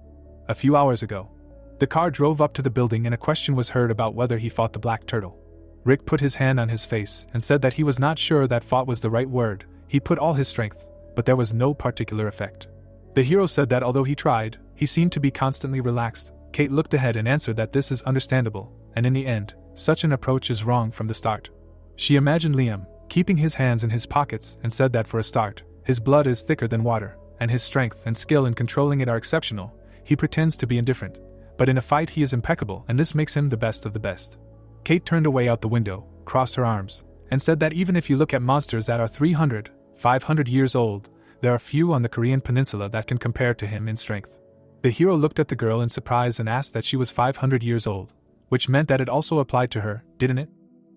A few hours ago. The car drove up to the building and a question was heard about whether he fought the black turtle. Rick put his hand on his face and said that he was not sure that fought was the right word. He put all his strength, but there was no particular effect. The hero said that although he tried, he seemed to be constantly relaxed. Kate looked ahead and answered that this is understandable, and in the end, such an approach is wrong from the start. She imagined Liam, keeping his hands in his pockets, and said that for a start, his blood is thicker than water, and his strength and skill in controlling it are exceptional. He pretends to be indifferent, but in a fight he is impeccable, and this makes him the best of the best. Kate turned away out the window, crossed her arms, and said that even if you look at monsters that are 300, 500 years old, there are few on the Korean peninsula that can compare to him in strength. The hero looked at the girl in surprise and asked that she was 500 years old, which meant that it also applied to her, didn't it?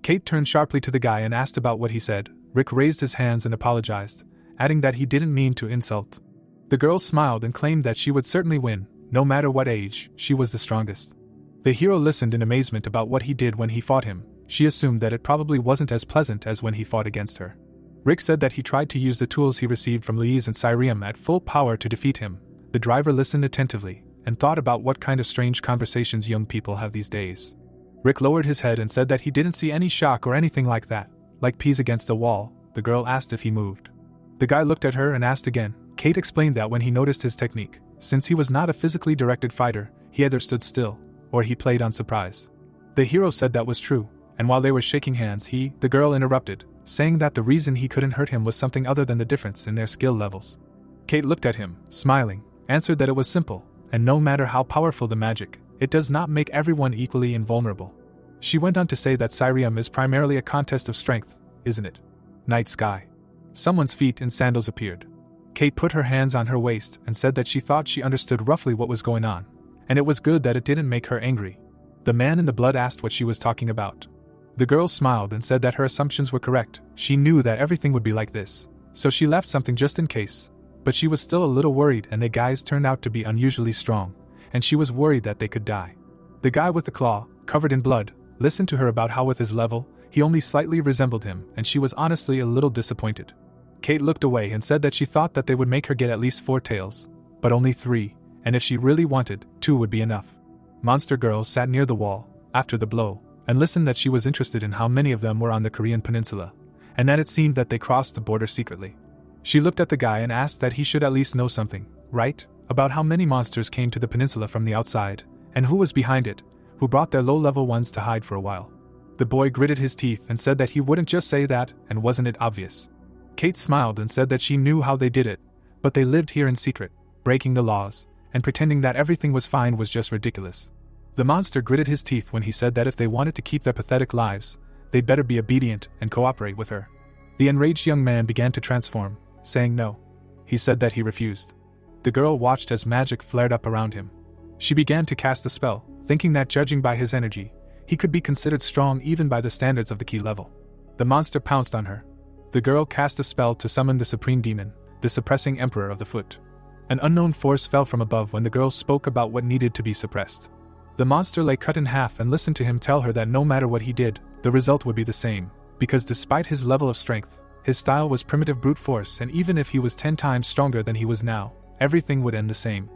Kate turned sharply to the guy and asked about what he said. Rick raised his hands and apologized, adding that he didn't mean to insult. The girl smiled and claimed that she would certainly win, no matter what age, she was the strongest. The hero listened in amazement about what he did when he fought him. She assumed that it probably wasn't as pleasant as when he fought against her. Rick said that he tried to use the tools he received from Louise and Cyrium at full power to defeat him. The driver listened attentively, and thought about what kind of strange conversations young people have these days. Rick lowered his head and said that he didn't see any shock or anything like that, like peas against a wall. The girl asked if he moved. The guy looked at her and asked again. Kate explained that when he noticed his technique, since he was not a physically directed fighter, he either stood still, or he played on surprise. The hero said that was true, and while they were shaking hands the girl interrupted, saying that the reason he couldn't hurt him was something other than the difference in their skill levels. Kate looked at him, smiling, answered that it was simple, and no matter how powerful the magic, it does not make everyone equally invulnerable. She went on to say that Cyrium is primarily a contest of strength, isn't it? Night sky. Someone's feet in sandals appeared. Kate put her hands on her waist and said that she thought she understood roughly what was going on, and it was good that it didn't make her angry. The man in the blood asked what she was talking about. The girl smiled and said that her assumptions were correct. She knew that everything would be like this, so she left something just in case. But she was still a little worried, and the guys turned out to be unusually strong, and she was worried that they could die. The guy with the claw, covered in blood, listened to her about how with his level, he only slightly resembled him, and she was honestly a little disappointed. Kate looked away and said that she thought that they would make her get at least 4 tails, but only 3, and if she really wanted, 2 would be enough. Monster Girl sat near the wall, after the blow, and listened that she was interested in how many of them were on the Korean peninsula, and that it seemed that they crossed the border secretly. She looked at the guy and asked that he should at least know something, right, about how many monsters came to the peninsula from the outside, and who was behind it, who brought their low-level ones to hide for a while. The boy gritted his teeth and said that he wouldn't just say that, and wasn't it obvious? Kate smiled and said that she knew how they did it, but they lived here in secret, breaking the laws, and pretending that everything was fine was just ridiculous. The monster gritted his teeth when he said that if they wanted to keep their pathetic lives, they'd better be obedient and cooperate with her. The enraged young man began to transform, saying no. He said that he refused. The girl watched as magic flared up around him. She began to cast the spell, thinking that judging by his energy, he could be considered strong even by the standards of the key level. The monster pounced on her. The girl cast a spell to summon the supreme demon, the suppressing emperor of the foot. An unknown force fell from above when the girl spoke about what needed to be suppressed. The monster lay cut in half and listened to him tell her that no matter what he did, the result would be the same, because despite his level of strength, his style was primitive brute force, and even if he was 10 times stronger than he was now, everything would end the same.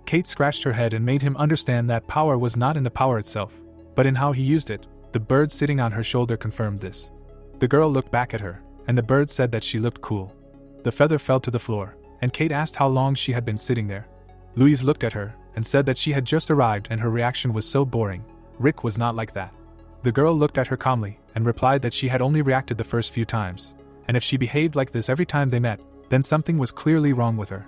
Kate scratched her head and made him understand that power was not in the power itself, but in how he used it. The bird sitting on her shoulder confirmed this. The girl looked back at her, and the bird said that she looked cool. The feather fell to the floor, and Kate asked how long she had been sitting there. Louise looked at her, and said that she had just arrived and her reaction was so boring. Rick was not like that. The girl looked at her calmly and replied that she had only reacted the first few times, and if she behaved like this every time they met, then something was clearly wrong with her.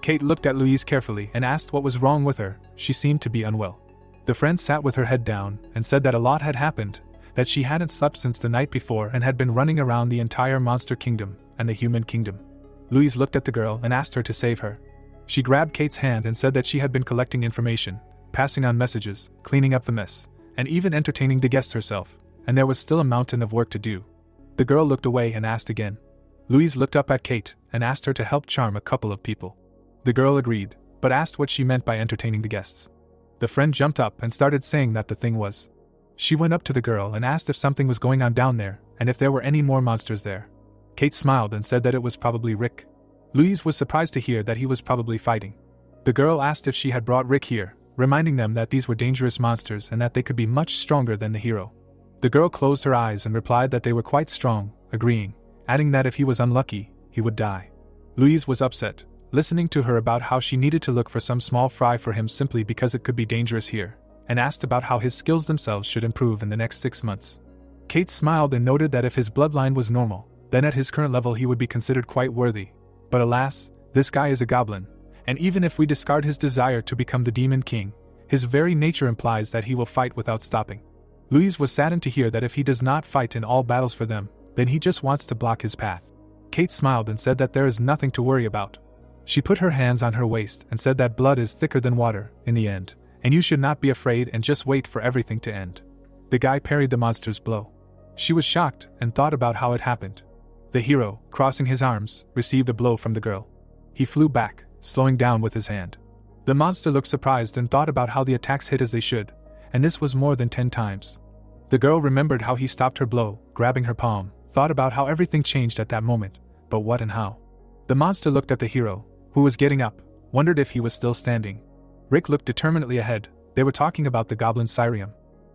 Kate looked at Louise carefully and asked what was wrong with her. She seemed to be unwell. The friend sat with her head down and said that a lot had happened, that she hadn't slept since the night before and had been running around the entire monster kingdom and the human kingdom. Louise looked at the girl and asked her to save her. She grabbed Kate's hand and said that she had been collecting information, passing on messages, cleaning up the mess, and even entertaining the guests herself, and there was still a mountain of work to do. The girl looked away and asked again. Louise looked up at Kate and asked her to help charm a couple of people. The girl agreed, but asked what she meant by entertaining the guests. The friend jumped up and started saying that the thing was. She went up to the girl and asked if something was going on down there, and if there were any more monsters there. Kate smiled and said that it was probably Rick. Louise was surprised to hear that he was probably fighting. The girl asked if she had brought Rick here, reminding them that these were dangerous monsters and that they could be much stronger than the hero. The girl closed her eyes and replied that they were quite strong, agreeing, adding that if he was unlucky, he would die. Louise was upset, listening to her about how she needed to look for some small fry for him simply because it could be dangerous here, and asked about how his skills themselves should improve in the next 6 months. Kate smiled and noted that if his bloodline was normal, then at his current level he would be considered quite worthy. But alas, this guy is a goblin, and even if we discard his desire to become the Demon King, his very nature implies that he will fight without stopping. Louise was saddened to hear that if he does not fight in all battles for them, then he just wants to block his path. Kate smiled and said that there is nothing to worry about. She put her hands on her waist and said that blood is thicker than water, in the end, and you should not be afraid and just wait for everything to end. The guy parried the monster's blow. She was shocked and thought about how it happened. The hero, crossing his arms, received a blow from the girl. He flew back, slowing down with his hand. The monster looked surprised and thought about how the attacks hit as they should, and this was more than 10 times. The girl remembered how he stopped her blow, grabbing her palm, thought about how everything changed at that moment, but what and how. The monster looked at the hero, who was getting up, wondered if he was still standing. Rick looked determinedly ahead. They were talking about the goblin Cyrium.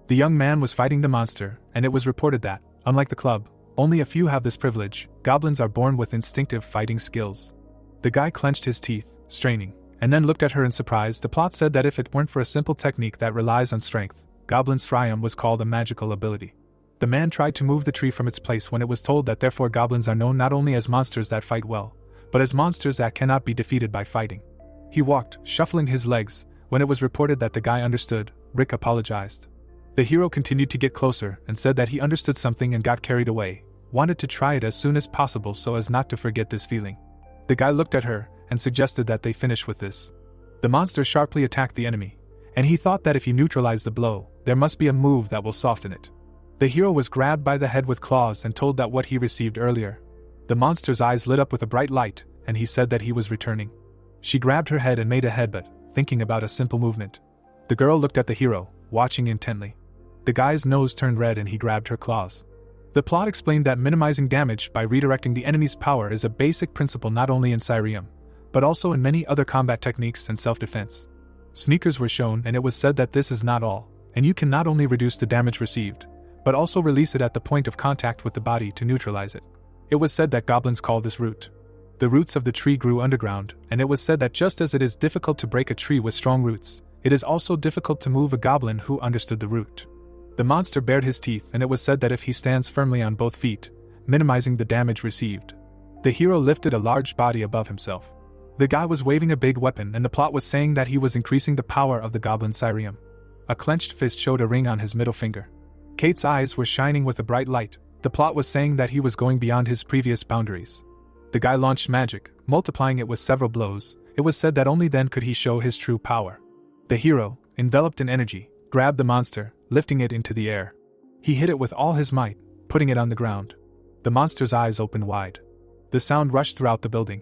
The young man was fighting the monster, and it was reported that, unlike the club, only a few have this privilege. Goblins are born with instinctive fighting skills. The guy clenched his teeth, straining, and then looked at her in surprise. The plot said that if it weren't for a simple technique that relies on strength, Goblin Cyrium was called a magical ability. The man tried to move the tree from its place when it was told that therefore goblins are known not only as monsters that fight well, but as monsters that cannot be defeated by fighting. He walked, shuffling his legs. When it was reported that the guy understood, Rick apologized. The hero continued to get closer and said that he understood something and got carried away, wanted to try it as soon as possible so as not to forget this feeling. The guy looked at her and suggested that they finish with this. The monster sharply attacked the enemy, and he thought that if he neutralized the blow, there must be a move that will soften it. The hero was grabbed by the head with claws and told that what he received earlier. The monster's eyes lit up with a bright light, and he said that he was returning. She grabbed her head and made a headbutt, thinking about a simple movement. The girl looked at the hero, watching intently. The guy's nose turned red and he grabbed her claws. The plot explained that minimizing damage by redirecting the enemy's power is a basic principle not only in Cyrium, but also in many other combat techniques and self-defense. Sneakers were shown and it was said that this is not all, and you can not only reduce the damage received, but also release it at the point of contact with the body to neutralize it. It was said that goblins call this root. The roots of the tree grew underground, and it was said that just as it is difficult to break a tree with strong roots, it is also difficult to move a goblin who understood the root. The monster bared his teeth and it was said that if he stands firmly on both feet, minimizing the damage received. The hero lifted a large body above himself. The guy was waving a big weapon and the plot was saying that he was increasing the power of the goblin Cyrium. A clenched fist showed a ring on his middle finger. Kate's eyes were shining with a bright light. The plot was saying that he was going beyond his previous boundaries. The guy launched magic, multiplying it with several blows. It was said that only then could he show his true power. The hero, enveloped in energy, grabbed the monster, lifting it into the air. He hit it with all his might, putting it on the ground. The monster's eyes opened wide. The sound rushed throughout the building.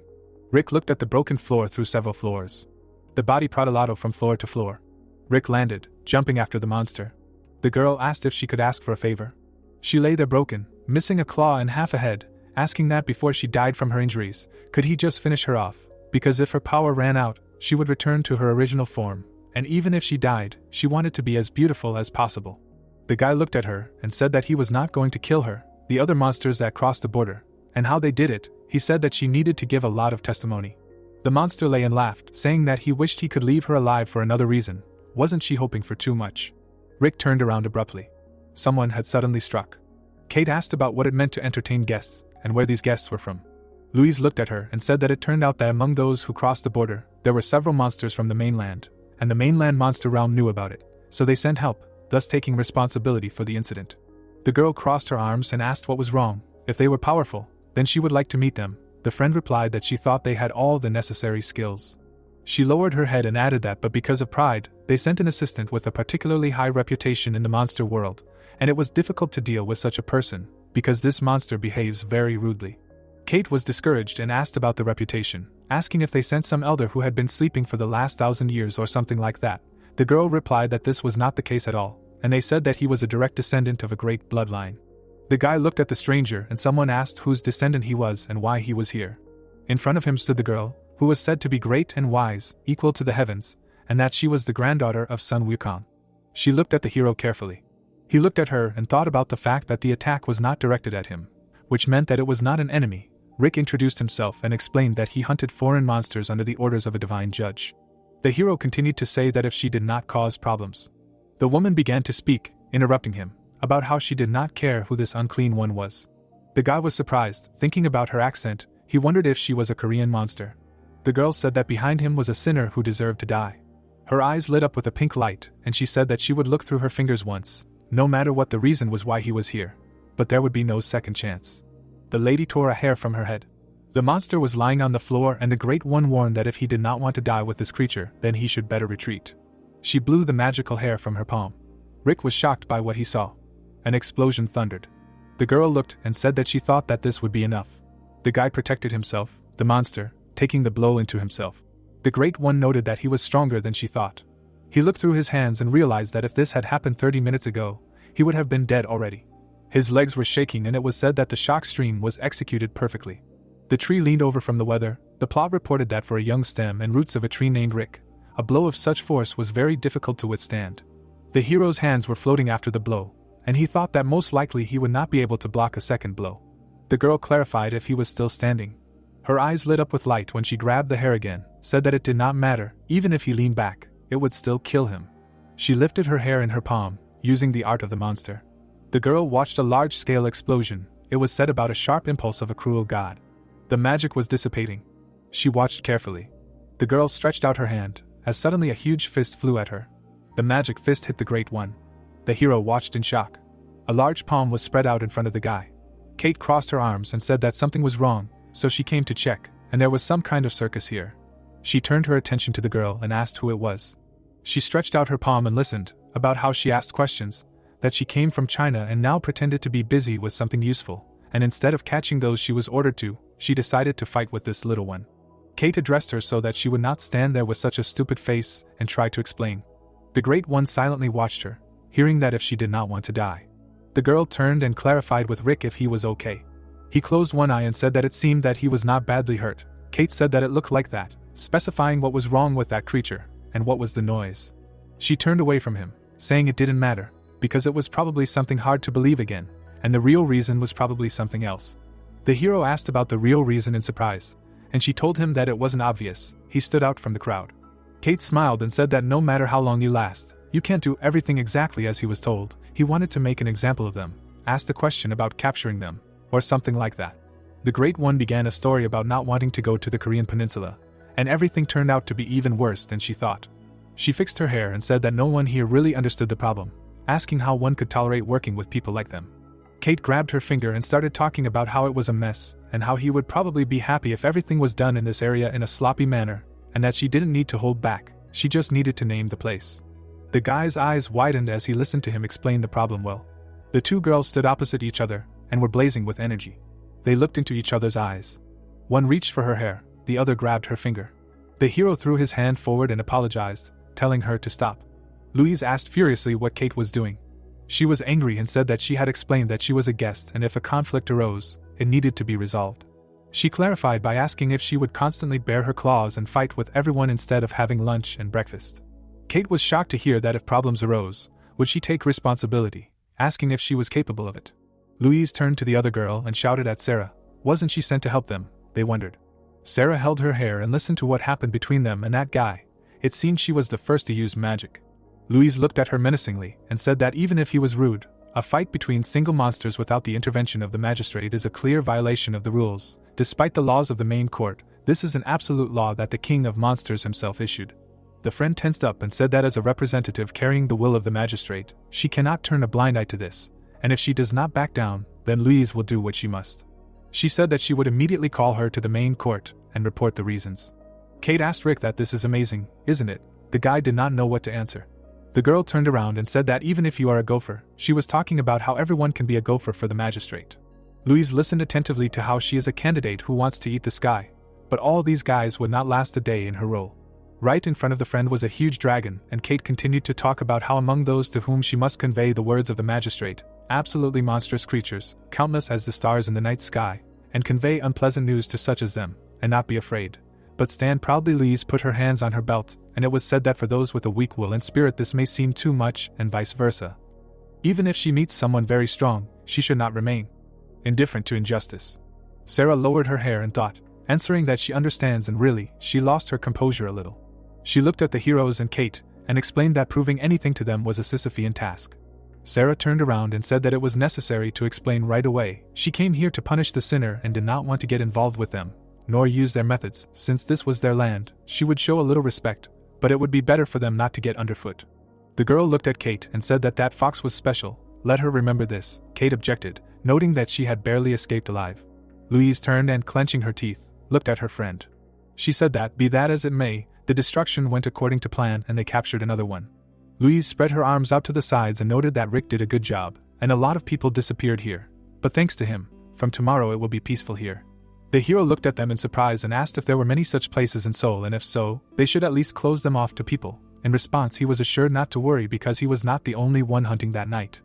Rick looked at the broken floor through several floors. The body prodalato from floor to floor. Rick landed, jumping after the monster. The girl asked if she could ask for a favor. She lay there broken, missing a claw and half a head, asking that before she died from her injuries, could he just finish her off, because if her power ran out, she would return to her original form, and even if she died, she wanted to be as beautiful as possible. The guy looked at her and said that he was not going to kill her, the other monsters that crossed the border, and how they did it. He said that she needed to give a lot of testimony. The monster lay and laughed, saying that he wished he could leave her alive for another reason. Wasn't she hoping for too much? Rick turned around abruptly. Someone had suddenly struck. Kate asked about what it meant to entertain guests, and where these guests were from. Louise looked at her and said that it turned out that among those who crossed the border, there were several monsters from the mainland, and the mainland monster realm knew about it, so they sent help, thus taking responsibility for the incident. The girl crossed her arms and asked what was wrong. If they were powerful, then she would like to meet them. The friend replied that she thought they had all the necessary skills. She lowered her head and added that but because of pride, they sent an assistant with a particularly high reputation in the monster world, and it was difficult to deal with such a person, because this monster behaves very rudely. Kate was discouraged and asked about the reputation, asking if they sent some elder who had been sleeping for the last 1,000 years or something like that. The girl replied that this was not the case at all, and they said that he was a direct descendant of a great bloodline. The guy looked at the stranger and someone asked whose descendant he was and why he was here. In front of him stood the girl, who was said to be great and wise, equal to the heavens, and that she was the granddaughter of Sun Wukong. She looked at the hero carefully. He looked at her and thought about the fact that the attack was not directed at him, which meant that it was not an enemy. Rick introduced himself and explained that he hunted foreign monsters under the orders of a divine judge. The hero continued to say that if she did not cause problems. The woman began to speak, interrupting him, about how she did not care who this unclean one was. The guy was surprised, thinking about her accent. He wondered if she was a Korean monster. The girl said that behind him was a sinner who deserved to die. Her eyes lit up with a pink light, and she said that she would look through her fingers once, no matter what the reason was why he was here. But there would be no second chance. The lady tore a hair from her head. The monster was lying on the floor and the Great One warned that if he did not want to die with this creature, then he should better retreat. She blew the magical hair from her palm. Rick was shocked by what he saw. An explosion thundered. The girl looked and said that she thought that this would be enough. The guy protected himself, the monster, taking the blow into himself. The Great One noted that he was stronger than she thought. He looked through his hands and realized that if this had happened 30 minutes ago, he would have been dead already. His legs were shaking and it was said that the shock stream was executed perfectly. The tree leaned over from the weather. The plot reported that for a young stem and roots of a tree named Rick, a blow of such force was very difficult to withstand. The hero's hands were floating after the blow, and he thought that most likely he would not be able to block a second blow. The girl clarified if he was still standing. Her eyes lit up with light when she grabbed the hair again, said that it did not matter, even if he leaned back, it would still kill him. She lifted her hair in her palm, using the art of the monster. The girl watched a large-scale explosion. It was said about a sharp impulse of a cruel god. The magic was dissipating. She watched carefully. The girl stretched out her hand, as suddenly a huge fist flew at her. The magic fist hit the Great One. The hero watched in shock. A large palm was spread out in front of the guy. Kate crossed her arms and said that something was wrong, so she came to check, and there was some kind of circus here. She turned her attention to the girl and asked who it was. She stretched out her palm and listened, about how she asked questions, that she came from China and now pretended to be busy with something useful, and instead of catching those she was ordered to, she decided to fight with this little one. Kate addressed her so that she would not stand there with such a stupid face and tried to explain. The Great One silently watched her, hearing that if she did not want to die. The girl turned and clarified with Rick if he was okay. He closed one eye and said that it seemed that he was not badly hurt. Kate said that it looked like that, specifying what was wrong with that creature, and what was the noise. She turned away from him, saying it didn't matter, because it was probably something hard to believe again, and the real reason was probably something else. The hero asked about the real reason in surprise, and she told him that it wasn't obvious. He stood out from the crowd. Kate smiled and said that no matter how long you last, you can't do everything exactly as he was told. He wanted to make an example of them, asked a question about capturing them, or something like that. The Great One began a story about not wanting to go to the Korean peninsula, and everything turned out to be even worse than she thought. She fixed her hair and said that no one here really understood the problem, asking how one could tolerate working with people like them. Kate grabbed her finger and started talking about how it was a mess, and how he would probably be happy if everything was done in this area in a sloppy manner, and that she didn't need to hold back, she just needed to name the place. The guy's eyes widened as he listened to him explain the problem well. The two girls stood opposite each other, and were blazing with energy. They looked into each other's eyes. One reached for her hair, the other grabbed her finger. The hero threw his hand forward and apologized, telling her to stop. Louise asked furiously what Kate was doing. She was angry and said that she had explained that she was a guest and if a conflict arose, it needed to be resolved. She clarified by asking if she would constantly bare her claws and fight with everyone instead of having lunch and breakfast. Kate was shocked to hear that if problems arose, would she take responsibility, asking if she was capable of it. Louise turned to the other girl and shouted at Sarah. Wasn't she sent to help them, they wondered. Sarah held her hair and listened to what happened between them and that guy. It seemed she was the first to use magic. Louise looked at her menacingly and said that even if he was rude, a fight between single monsters without the intervention of the magistrate is a clear violation of the rules. Despite the laws of the main court, this is an absolute law that the king of monsters himself issued. The friend tensed up and said that as a representative carrying the will of the magistrate, she cannot turn a blind eye to this, and if she does not back down, then Louise will do what she must. She said that she would immediately call her to the main court and report the reasons. Kate asked Rick that this is amazing, isn't it? The guy did not know what to answer. The girl turned around and said that even if you are a gopher, she was talking about how everyone can be a gopher for the magistrate. Louise listened attentively to how she is a candidate who wants to eat the sky, but all these guys would not last a day in her role. Right in front of the friend was a huge dragon, and Kate continued to talk about how among those to whom she must convey the words of the magistrate, absolutely monstrous creatures, countless as the stars in the night sky, and convey unpleasant news to such as them, and not be afraid, but stand proudly. Louise put her hands on her belt, and it was said that for those with a weak will and spirit this may seem too much, and vice versa. Even if she meets someone very strong, she should not remain indifferent to injustice. Sarah lowered her hair and thought, answering that she understands, and really, she lost her composure a little. She looked at the heroes and Kate, and explained that proving anything to them was a Sisyphean task. Sarah turned around and said that it was necessary to explain right away. She came here to punish the sinner and did not want to get involved with them, nor use their methods. Since this was their land, she would show a little respect, but it would be better for them not to get underfoot. The girl looked at Kate and said that that fox was special. Let her remember this. Kate objected, noting that she had barely escaped alive. Louise turned and, clenching her teeth, looked at her friend. She said that, be that as it may, the destruction went according to plan and they captured another one. Louise spread her arms out to the sides and noted that Rick did a good job, and a lot of people disappeared here. But thanks to him, from tomorrow it will be peaceful here. The hero looked at them in surprise and asked if there were many such places in Seoul, and if so, they should at least close them off to people. In response, he was assured not to worry because he was not the only one hunting that night.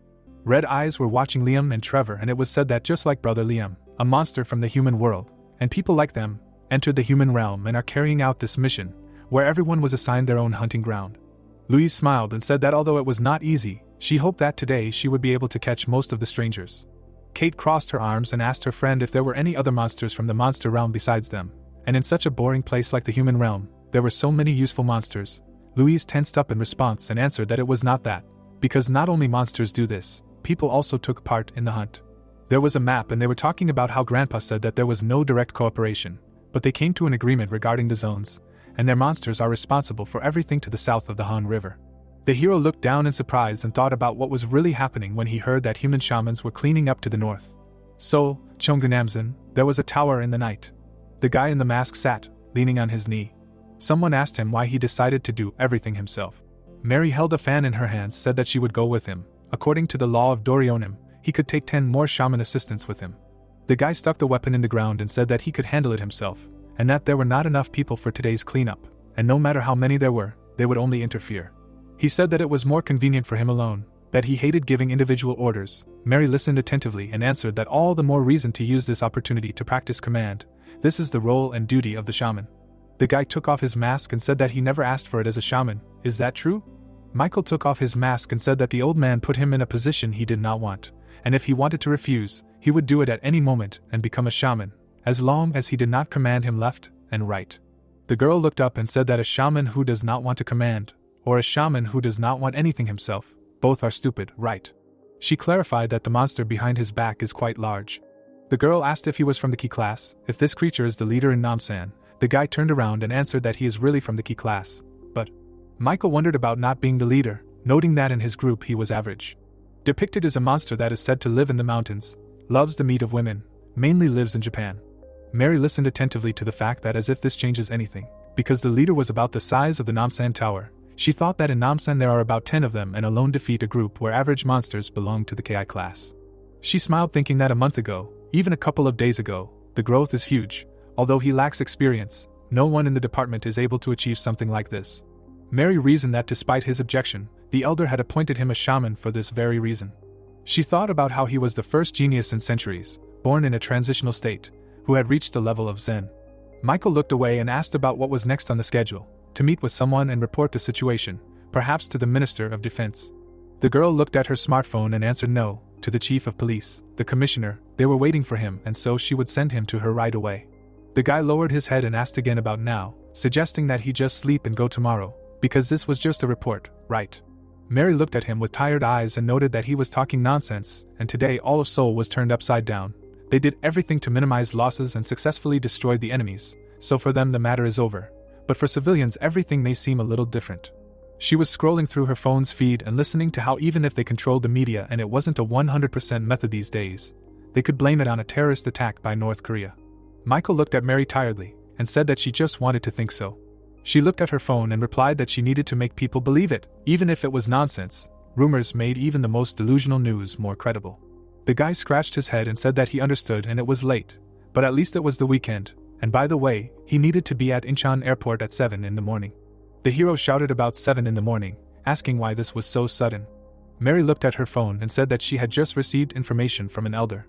Red eyes were watching Liam and Trevor, and it was said that just like brother Liam, a monster from the human world, and people like them, entered the human realm and are carrying out this mission, where everyone was assigned their own hunting ground. Louise smiled and said that although it was not easy, she hoped that today she would be able to catch most of the strangers. Kate crossed her arms and asked her friend if there were any other monsters from the monster realm besides them, and in such a boring place like the human realm, there were so many useful monsters. Louise tensed up in response and answered that it was not that, because not only monsters do this, people also took part in the hunt. There was a map and they were talking about how Grandpa said that there was no direct cooperation, but they came to an agreement regarding the zones, and their monsters are responsible for everything to the south of the Han River. The hero looked down in surprise and thought about what was really happening when he heard that human shamans were cleaning up to the north. So, Cheonggyeonamsan, there was a tower in the night. The guy in the mask sat, leaning on his knee. Someone asked him why he decided to do everything himself. Mary held a fan in her hands, said that she would go with him. According to the law of Doryeonim, he could take 10 more shaman assistants with him. The guy stuck the weapon in the ground and said that he could handle it himself, and that there were not enough people for today's cleanup, and no matter how many there were, they would only interfere. He said that it was more convenient for him alone, that he hated giving individual orders. Mary listened attentively and answered that all the more reason to use this opportunity to practice command. This is the role and duty of the shaman. The guy took off his mask and said that he never asked for it as a shaman. Is that true? Michael took off his mask and said that the old man put him in a position he did not want, and if he wanted to refuse, he would do it at any moment and become a shaman, as long as he did not command him left and right. The girl looked up and said that a shaman who does not want to command, or a shaman who does not want anything himself, both are stupid, right? She clarified that the monster behind his back is quite large. The girl asked if he was from the Ki class, if this creature is the leader in Namsan. The guy turned around and answered that he is really from the Ki class, but Michael wondered about not being the leader, noting that in his group he was average. Depicted as a monster that is said to live in the mountains, loves the meat of women, mainly lives in Japan. Mary listened attentively to the fact that as if this changes anything, because the leader was about the size of the Namsan Tower, she thought that in Namsan there are about 10 of them and alone defeat a group where average monsters belong to the Ki class. She smiled thinking that a month ago, even a couple of days ago, the growth is huge. Although he lacks experience, no one in the department is able to achieve something like this. Mary reasoned that despite his objection, the elder had appointed him a shaman for this very reason. She thought about how he was the first genius in centuries, born in a transitional state, who had reached the level of Zen. Michael looked away and asked about what was next on the schedule, to meet with someone and report the situation, perhaps to the Minister of Defense. The girl looked at her smartphone and answered no, to the Chief of Police, the Commissioner. They were waiting for him and so she would send him to her right away. The guy lowered his head and asked again about now, suggesting that he just sleep and go tomorrow, because this was just a report, right? Mary looked at him with tired eyes and noted that he was talking nonsense, and today all of Seoul was turned upside down. They did everything to minimize losses and successfully destroyed the enemies, so for them the matter is over. But for civilians everything may seem a little different. She was scrolling through her phone's feed and listening to how even if they controlled the media and it wasn't a 100% method these days, they could blame it on a terrorist attack by North Korea. Michael looked at Mary tiredly and said that she just wanted to think so. She looked at her phone and replied that she needed to make people believe it, even if it was nonsense. Rumors made even the most delusional news more credible. The guy scratched his head and said that he understood and it was late, but at least it was the weekend, and by the way, he needed to be at Incheon Airport at 7 in the morning. The hero shouted about 7 in the morning, asking why this was so sudden. Mary looked at her phone and said that she had just received information from an elder.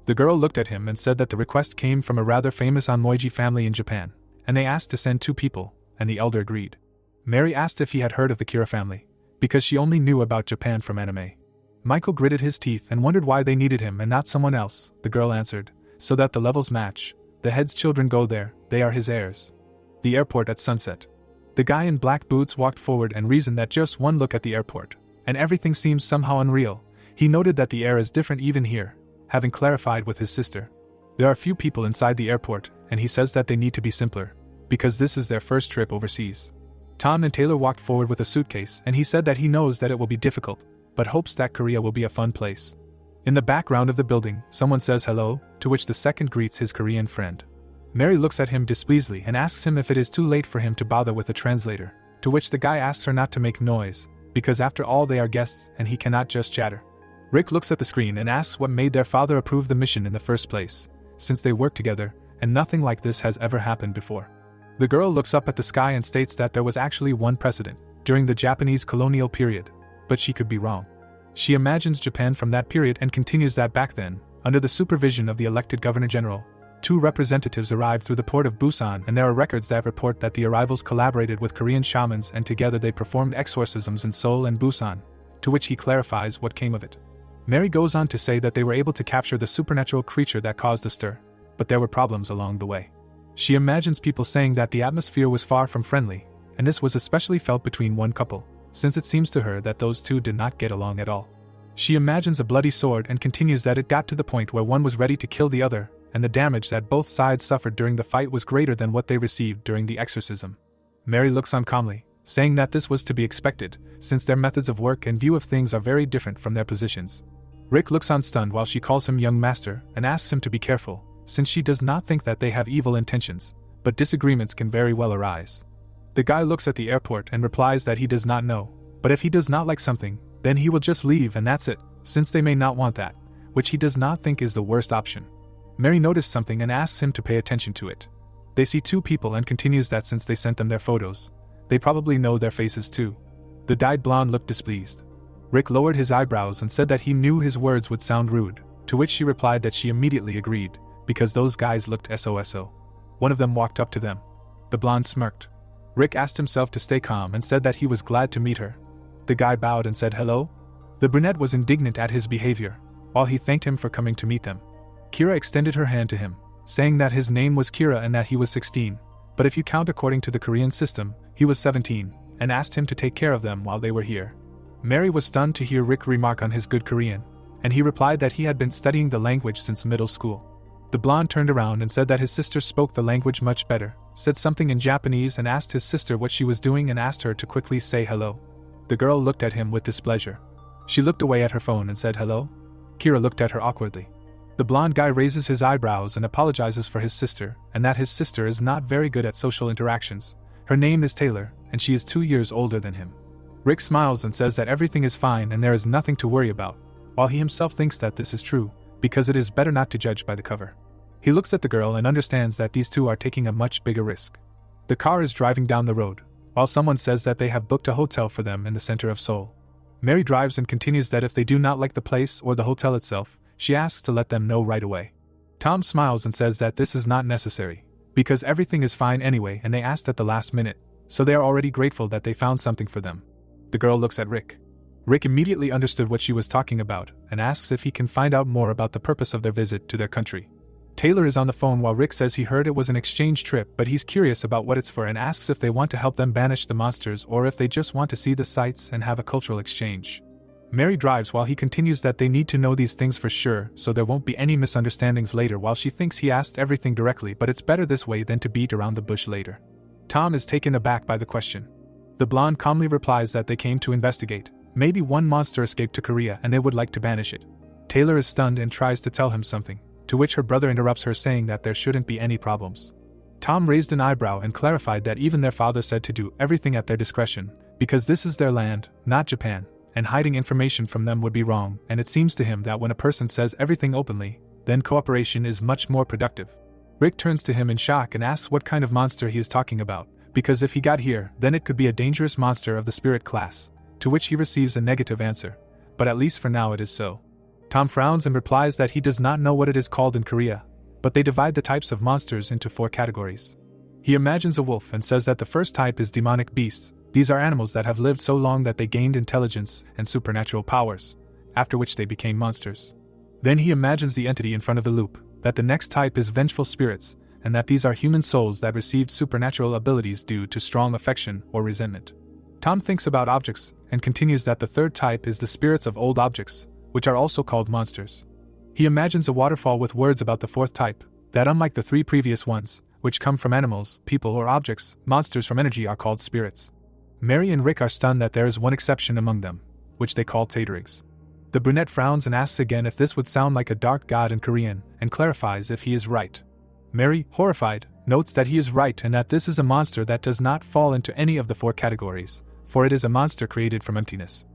The girl looked at him and said that the request came from a rather famous Onmoiji family in Japan, and they asked to send 2 people, and the elder agreed. Mary asked if he had heard of the Kira family, because she only knew about Japan from anime. Michael gritted his teeth and wondered why they needed him and not someone else. The girl answered, so that the levels match. The head's children go there, they are his heirs. The airport at sunset. The guy in black boots walked forward and reasoned that just one look at the airport, and everything seems somehow unreal. He noted that the air is different even here, having clarified with his sister. There are few people inside the airport, and he says that they need to be simpler, because this is their first trip overseas. Tom and Taylor walked forward with a suitcase and he said that he knows that it will be difficult, but hopes that Korea will be a fun place. In the background of the building, someone says hello, to which the second greets his Korean friend. Mary looks at him displeasantly and asks him if it is too late for him to bother with a translator, to which the guy asks her not to make noise, because after all they are guests and he cannot just chatter. Rick looks at the screen and asks what made their father approve the mission in the first place, since they work together, and nothing like this has ever happened before. The girl looks up at the sky and states that there was actually one precedent, during the Japanese colonial period, but she could be wrong. She imagines Japan from that period and continues that back then, under the supervision of the elected Governor-General, 2 representatives arrived through the port of Busan, and there are records that report that the arrivals collaborated with Korean shamans and together they performed exorcisms in Seoul and Busan, to which he clarifies what came of it. Mary goes on to say that they were able to capture the supernatural creature that caused the stir, but there were problems along the way. She imagines people saying that the atmosphere was far from friendly, and this was especially felt between one couple, since it seems to her that those 2 did not get along at all. She imagines a bloody sword and continues that it got to the point where one was ready to kill the other, and the damage that both sides suffered during the fight was greater than what they received during the exorcism. Mary looks on calmly, saying that this was to be expected, since their methods of work and view of things are very different from their positions. Rick looks on stunned while she calls him young master and asks him to be careful, since she does not think that they have evil intentions, but disagreements can very well arise. The guy looks at the airport and replies that he does not know, but if he does not like something, then he will just leave and that's it, since they may not want that, which he does not think is the worst option. Mary noticed something and asks him to pay attention to it. They see 2 people and continues that since they sent them their photos, they probably know their faces too. The dyed blonde looked displeased. Rick lowered his eyebrows and said that he knew his words would sound rude, to which she replied that she immediately agreed, because those guys looked SOSO. One of them walked up to them. The blonde smirked. Rick asked himself to stay calm and said that he was glad to meet her. The guy bowed and said hello. The brunette was indignant at his behavior, while he thanked him for coming to meet them. Kira extended her hand to him, saying that his name was Kira and that he was 16, but if you count according to the Korean system, he was 17, and asked him to take care of them while they were here. Mary was stunned to hear Rick remark on his good Korean, and he replied that he had been studying the language since middle school. The blonde turned around and said that his sister spoke the language much better, said something in Japanese and asked his sister what she was doing and asked her to quickly say hello. The girl looked at him with displeasure. She looked away at her phone and said hello. Kira looked at her awkwardly. The blonde guy raises his eyebrows and apologizes for his sister, and that his sister is not very good at social interactions. Her name is Taylor, and she is 2 years older than him. Rick smiles and says that everything is fine and there is nothing to worry about, while he himself thinks that this is true, because it is better not to judge by the cover. He looks at the girl and understands that these 2 are taking a much bigger risk. The car is driving down the road, while someone says that they have booked a hotel for them in the center of Seoul. Mary drives and continues that if they do not like the place or the hotel itself, she asks to let them know right away. Tom smiles and says that this is not necessary, because everything is fine anyway and they asked at the last minute, so they are already grateful that they found something for them. The girl looks at Rick. Rick immediately understood what she was talking about and asks if he can find out more about the purpose of their visit to their country. Taylor is on the phone while Rick says he heard it was an exchange trip, but he's curious about what it's for and asks if they want to help them banish the monsters or if they just want to see the sights and have a cultural exchange. Mary drives while he continues that they need to know these things for sure so there won't be any misunderstandings later, while she thinks he asked everything directly, but it's better this way than to beat around the bush later. Tom is taken aback by the question. The blonde calmly replies that they came to investigate. Maybe one monster escaped to Korea and they would like to banish it. Taylor is stunned and tries to tell him something, to which her brother interrupts her saying that there shouldn't be any problems. Tom raised an eyebrow and clarified that even their father said to do everything at their discretion, because this is their land, not Japan, and hiding information from them would be wrong, and it seems to him that when a person says everything openly, then cooperation is much more productive. Rick turns to him in shock and asks what kind of monster he is talking about, because if he got here, then it could be a dangerous monster of the spirit class, to which he receives a negative answer, but at least for now it is so. Tom frowns and replies that he does not know what it is called in Korea, but they divide the types of monsters into 4 categories. He imagines a wolf and says that the first type is demonic beasts. These are animals that have lived so long that they gained intelligence and supernatural powers, after which they became monsters. Then he imagines the entity in front of the loop, that the next type is vengeful spirits, and that these are human souls that received supernatural abilities due to strong affection or resentment. Tom thinks about objects, and continues that the third type is the spirits of old objects, which are also called monsters. He imagines a waterfall with words about the fourth type, that unlike the 3 previous ones, which come from animals, people or objects, monsters from energy are called spirits. Mary and Rick are stunned that there is one exception among them, which they call taterigs. The brunette frowns and asks again if this would sound like a dark god in Korean, and clarifies if he is right. Mary, horrified, notes that he is right and that this is a monster that does not fall into any of the 4 categories, for it is a monster created from emptiness.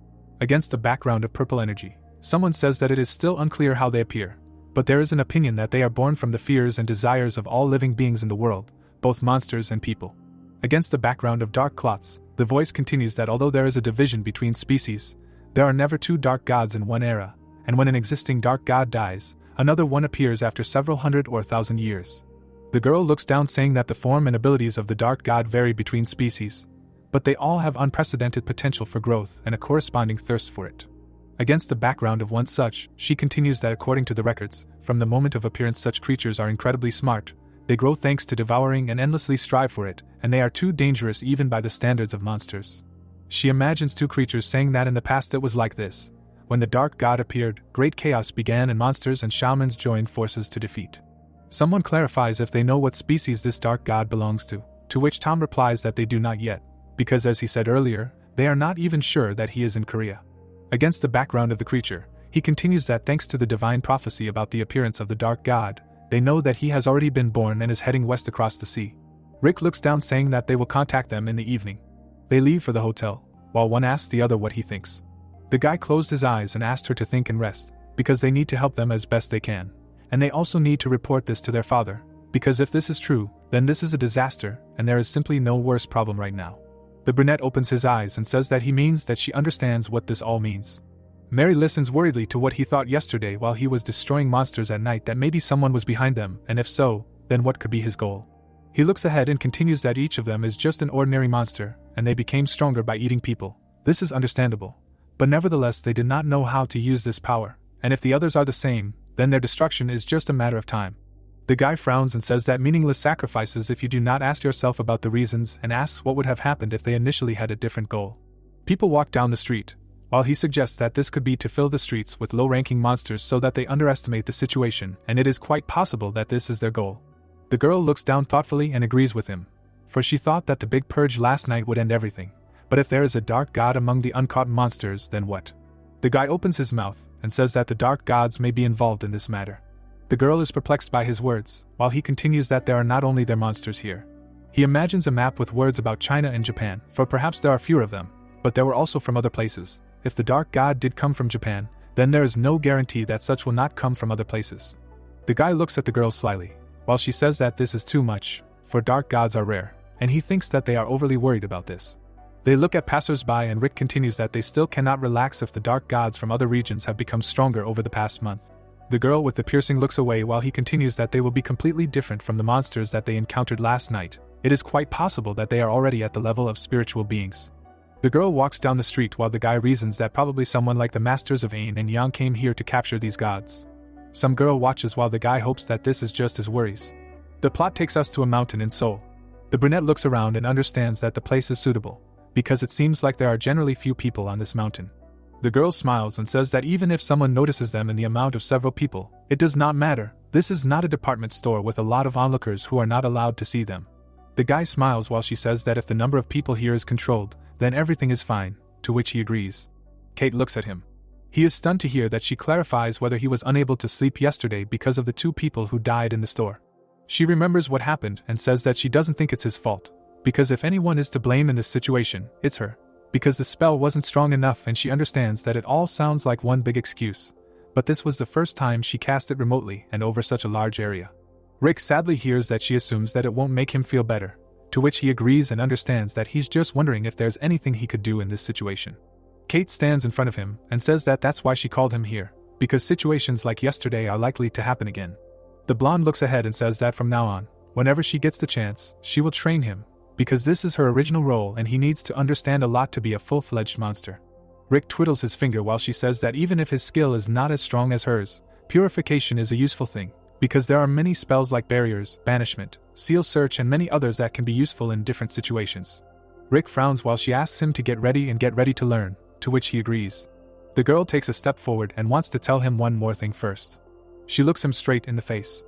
Against the background of purple energy, someone says that it is still unclear how they appear, but there is an opinion that they are born from the fears and desires of all living beings in the world, both monsters and people. Against the background of dark clots, the voice continues that although there is a division between species, there are never 2 dark gods in one era, and when an existing dark god dies, another one appears after several hundred or 1,000 years. The girl looks down saying that the form and abilities of the dark god vary between species, but they all have unprecedented potential for growth and a corresponding thirst for it. Against the background of one such, she continues that according to the records, from the moment of appearance such creatures are incredibly smart, they grow thanks to devouring and endlessly strive for it, and they are too dangerous even by the standards of monsters. She imagines 2 creatures saying that in the past it was like this. When the dark god appeared, great chaos began and monsters and shamans joined forces to defeat. Someone clarifies if they know what species this dark god belongs to which Tom replies that they do not yet, because as he said earlier, they are not even sure that he is in Korea. Against the background of the creature, he continues that thanks to the divine prophecy about the appearance of the dark god, they know that he has already been born and is heading west across the sea. Rick looks down saying that they will contact them in the evening. They leave for the hotel, while one asks the other what he thinks. The guy closed his eyes and asked her to think and rest, because they need to help them as best they can, and they also need to report this to their father, because if this is true, then this is a disaster, and there is simply no worse problem right now. The brunette opens his eyes and says that he means that she understands what this all means. Mary listens worriedly to what he thought yesterday while he was destroying monsters at night, that maybe someone was behind them, and if so, then what could be his goal? He looks ahead and continues that each of them is just an ordinary monster, and they became stronger by eating people. This is understandable. But nevertheless they did not know how to use this power, and if the others are the same, then their destruction is just a matter of time. The guy frowns and says that meaningless sacrifices if you do not ask yourself about the reasons, and asks what would have happened if they initially had a different goal. People walk down the street, while he suggests that this could be to fill the streets with low-ranking monsters so that they underestimate the situation, and it is quite possible that this is their goal. The girl looks down thoughtfully and agrees with him, for she thought that the big purge last night would end everything. But if there is a dark god among the uncaught monsters, then what? The guy opens his mouth and says that the dark gods may be involved in this matter. The girl is perplexed by his words, while he continues that there are not only their monsters here. He imagines a map with words about China and Japan, for perhaps there are fewer of them, but there were also from other places. If the dark god did come from Japan, then there is no guarantee that such will not come from other places. The guy looks at the girl slyly, while she says that this is too much, for dark gods are rare, and he thinks that they are overly worried about this. They look at passers-by and Rick continues that they still cannot relax if the dark gods from other regions have become stronger over the past month. The girl with the piercing looks away while he continues that they will be completely different from the monsters that they encountered last night. It is quite possible that they are already at the level of spiritual beings. The girl walks down the street while the guy reasons that probably someone like the masters of Yin and Yang came here to capture these gods. Some girl watches while the guy hopes that this is just his worries. The plot takes us to a mountain in Seoul. The brunette looks around and understands that the place is suitable, because it seems like there are generally few people on this mountain. The girl smiles and says that even if someone notices them in the amount of several people, it does not matter. This is not a department store with a lot of onlookers who are not allowed to see them. The guy smiles while she says that if the number of people here is controlled, then everything is fine, to which he agrees. Kate looks at him. He is stunned to hear that she clarifies whether he was unable to sleep yesterday because of the 2 people who died in the store. She remembers what happened and says that she doesn't think it's his fault, because if anyone is to blame in this situation, it's her. Because the spell wasn't strong enough and she understands that it all sounds like one big excuse. But this was the first time she cast it remotely and over such a large area. Rick sadly hears that she assumes that it won't make him feel better, to which he agrees and understands that he's just wondering if there's anything he could do in this situation. Kate stands in front of him and says that that's why she called him here, because situations like yesterday are likely to happen again. The blonde looks ahead and says that from now on, whenever she gets the chance, she will train him, because this is her original role and he needs to understand a lot to be a full-fledged monster. Rick twiddles his finger while she says that even if his skill is not as strong as hers, purification is a useful thing, because there are many spells like barriers, banishment, seal search and many others that can be useful in different situations. Rick frowns while she asks him to get ready to learn, to which he agrees. The girl takes a step forward and wants to tell him one more thing first. She looks him straight in the face.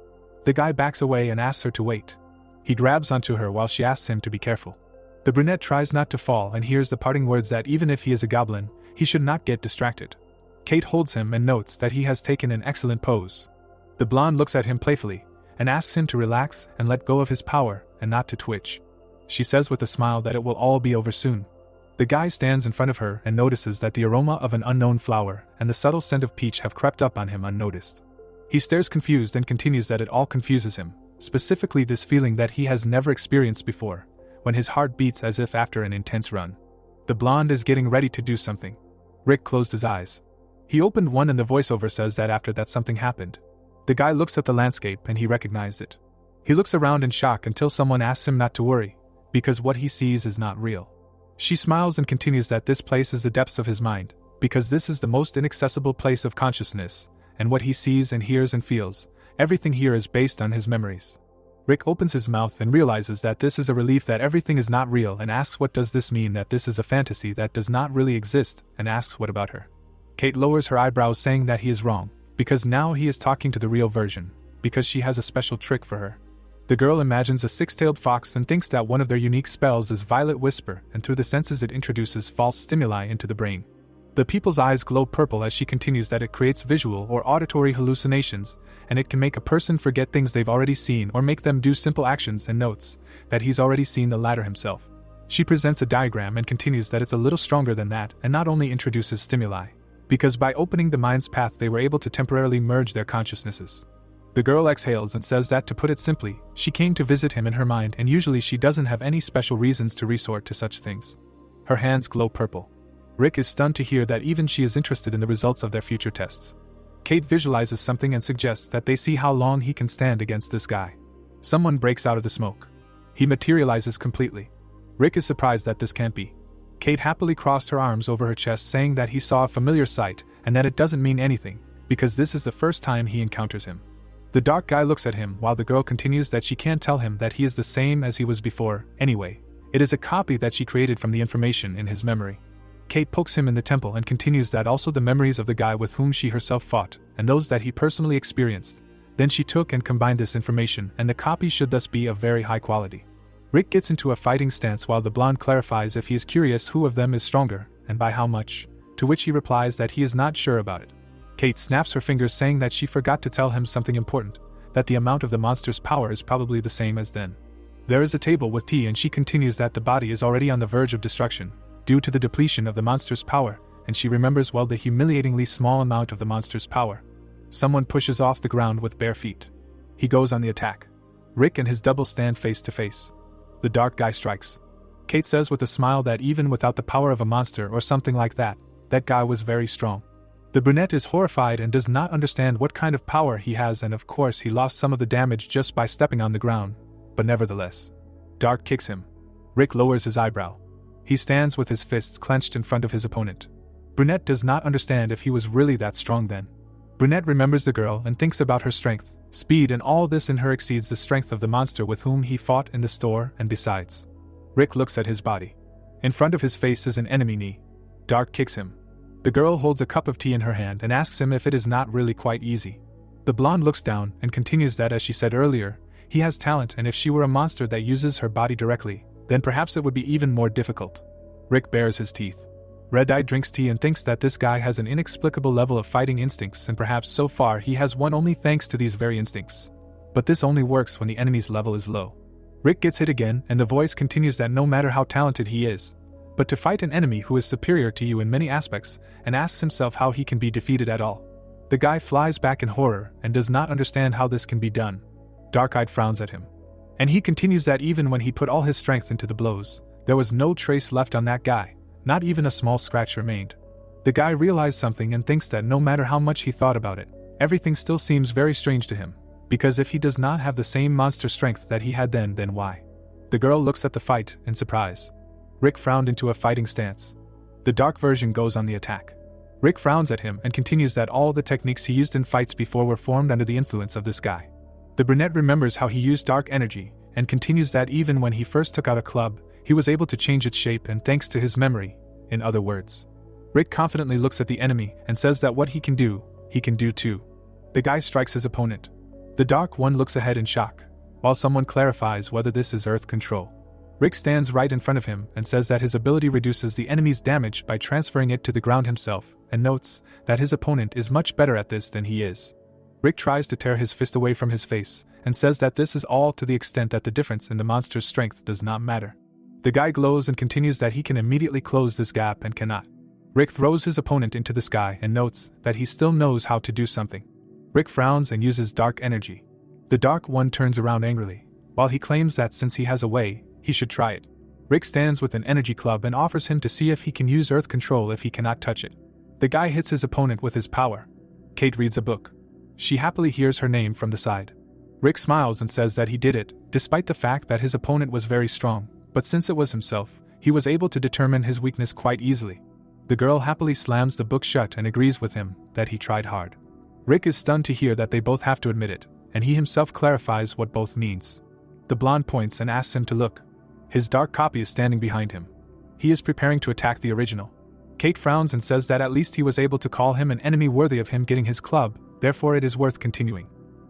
The guy backs away and asks her to wait. He grabs onto her while she asks him to be careful. The brunette tries not to fall and hears the parting words that even if he is a goblin, he should not get distracted. Kate holds him and notes that he has taken an excellent pose. The blonde looks at him playfully and asks him to relax and let go of his power and not to twitch. She says with a smile that it will all be over soon. The guy stands in front of her and notices that the aroma of an unknown flower and the subtle scent of peach have crept up on him unnoticed. He stares confused and continues that it all confuses him, specifically this feeling that he has never experienced before, when his heart beats as if after an intense run. The blonde is getting ready to do something. Rick closed his eyes. He opened one and the voiceover says that after that something happened. The guy looks at the landscape and he recognized it. He looks around in shock until someone asks him not to worry, because what he sees is not real. She smiles and continues that this place is the depths of his mind, because this is the most inaccessible place of consciousness, and what he sees and hears and feels, everything here is based on his memories. Rick opens his mouth and realizes that this is a relief that everything is not real and asks what does this mean that this is a fantasy that does not really exist, and asks what about her. Kate lowers her eyebrows saying that he is wrong, because now he is talking to the real version, because she has a special trick for her. The girl imagines a 6-tailed fox and thinks that one of their unique spells is Violet Whisper, and through the senses it introduces false stimuli into the brain. The people's eyes glow purple as she continues that it creates visual or auditory hallucinations, and it can make a person forget things they've already seen or make them do simple actions, and notes that he's already seen the latter himself. She presents a diagram and continues that it's a little stronger than that and not only introduces stimuli, because by opening the mind's path they were able to temporarily merge their consciousnesses. The girl exhales and says that to put it simply, she came to visit him in her mind and usually she doesn't have any special reasons to resort to such things. Her hands glow purple. Rick is stunned to hear that even she is interested in the results of their future tests. Kate visualizes something and suggests that they see how long he can stand against this guy. Someone breaks out of the smoke. He materializes completely. Rick is surprised that this can't be. Kate happily crossed her arms over her chest saying that he saw a familiar sight and that it doesn't mean anything, because this is the first time he encounters him. The dark guy looks at him while the girl continues that she can't tell him that he is the same as he was before. Anyway, it is a copy that she created from the information in his memory. Kate pokes him in the temple and continues that also the memories of the guy with whom she herself fought, and those that he personally experienced. Then she took and combined this information, and the copy should thus be of very high quality. Rick gets into a fighting stance while the blonde clarifies if he is curious who of them is stronger, and by how much, to which he replies that he is not sure about it. Kate snaps her fingers saying that she forgot to tell him something important, that the amount of the monster's power is probably the same as then. There is a table with tea and she continues that the body is already on the verge of destruction, due to the depletion of the monster's power, and she remembers well the humiliatingly small amount of the monster's power. Someone pushes off the ground with bare feet. He goes on the attack. Rick and his double stand face to face. The dark guy strikes. Kate says with a smile that even without the power of a monster or something like that, that guy was very strong. The brunette is horrified and does not understand what kind of power he has, and of course he lost some of the damage just by stepping on the ground, but nevertheless. Dark kicks him. Rick lowers his eyebrow. He stands with his fists clenched in front of his opponent. Brunette does not understand if he was really that strong then. Brunette remembers the girl and thinks about her strength, speed, and all this in her exceeds the strength of the monster with whom he fought in the store, and besides. Rick looks at his body. In front of his face is an enemy knee. Dark kicks him. The girl holds a cup of tea in her hand and asks him if it is not really quite easy. The blonde looks down and continues that, as she said earlier, he has talent, and if she were a monster that uses her body directly, then perhaps it would be even more difficult. Rick bares his teeth. Red Eye drinks tea and thinks that this guy has an inexplicable level of fighting instincts, and perhaps so far he has won only thanks to these very instincts. But this only works when the enemy's level is low. Rick gets hit again, and the voice continues that no matter how talented he is, but to fight an enemy who is superior to you in many aspects, and asks himself how he can be defeated at all. The guy flies back in horror and does not understand how this can be done. Dark-eyed frowns at him. And he continues that even when he put all his strength into the blows, there was no trace left on that guy, not even a small scratch remained. The guy realized something and thinks that no matter how much he thought about it, everything still seems very strange to him, because if he does not have the same monster strength that he had then why? The girl looks at the fight in surprise. Rick frowned into a fighting stance. The dark version goes on the attack. Rick frowns at him and continues that all the techniques he used in fights before were formed under the influence of this guy. The brunette remembers how he used dark energy, and continues that even when he first took out a club, he was able to change its shape, and thanks to his memory, in other words. Rick confidently looks at the enemy and says that what he can do too. The guy strikes his opponent. The dark one looks ahead in shock, while someone clarifies whether this is earth control. Rick stands right in front of him and says that his ability reduces the enemy's damage by transferring it to the ground himself, and notes that his opponent is much better at this than he is. Rick tries to tear his fist away from his face, and says that this is all to the extent that the difference in the monster's strength does not matter. The guy glows and continues that he can immediately close this gap and cannot. Rick throws his opponent into the sky and notes that he still knows how to do something. Rick frowns and uses dark energy. The dark one turns around angrily, while he claims that since he has a way, he should try it. Rick stands with an energy club and offers him to see if he can use earth control if he cannot touch it. The guy hits his opponent with his power. Kate reads a book. She happily hears her name from the side. Rick smiles and says that he did it, despite the fact that his opponent was very strong, but since it was himself, he was able to determine his weakness quite easily. The girl happily slams the book shut and agrees with him that he tried hard. Rick is stunned to hear that they both have to admit it, and he himself clarifies what both means. The blonde points and asks him to look. His dark copy is standing behind him. He is preparing to attack the original. Kate frowns and says that at least he was able to call him an enemy worthy of him getting his club, therefore it is worth continuing.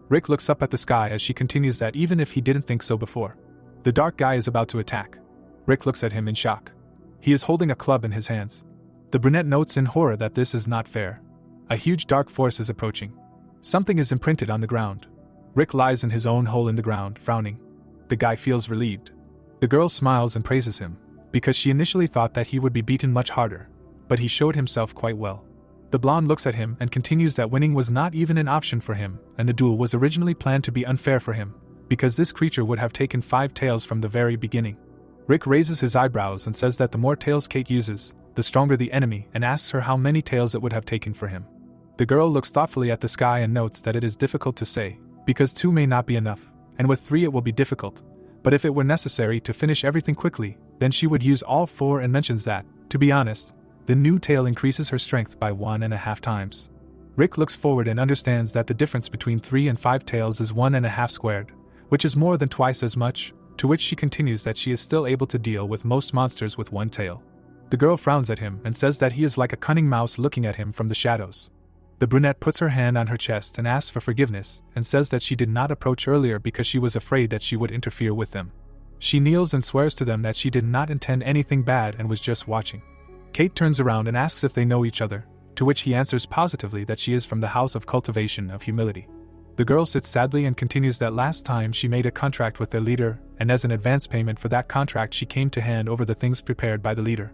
Rick looks up at the sky as she continues that even if he didn't think so before. The dark guy is about to attack. Rick looks at him in shock. He is holding a club in his hands. The brunette notes in horror that this is not fair. A huge dark force is approaching. Something is imprinted on the ground. Rick lies in his own hole in the ground, frowning. The guy feels relieved. The girl smiles and praises him, because she initially thought that he would be beaten much harder, but he showed himself quite well. The blonde looks at him and continues that winning was not even an option for him, and the duel was originally planned to be unfair for him, because this creature would have taken 5 tails from the very beginning. Rick raises his eyebrows and says that the more tails Kate uses, the stronger the enemy, and asks her how many tails it would have taken for him. The girl looks thoughtfully at the sky and notes that it is difficult to say, because 2 may not be enough, and with 3 it will be difficult. But if it were necessary to finish everything quickly, then she would use all 4, and mentions that, to be honest, the new tail increases her strength by 1.5 times. Rick looks forward and understands that the difference between 3 and 5 tails is 1.5 squared, which is more than twice as much, to which she continues that she is still able to deal with most monsters with 1 tail. The girl frowns at him and says that he is like a cunning mouse looking at him from the shadows. The brunette puts her hand on her chest and asks for forgiveness, and says that she did not approach earlier because she was afraid that she would interfere with them. She kneels and swears to them that she did not intend anything bad and was just watching. Kate turns around and asks if they know each other, to which he answers positively that she is from the House of Cultivation of Humility. The girl sits sadly and continues that last time she made a contract with their leader, and as an advance payment for that contract she came to hand over the things prepared by the leader.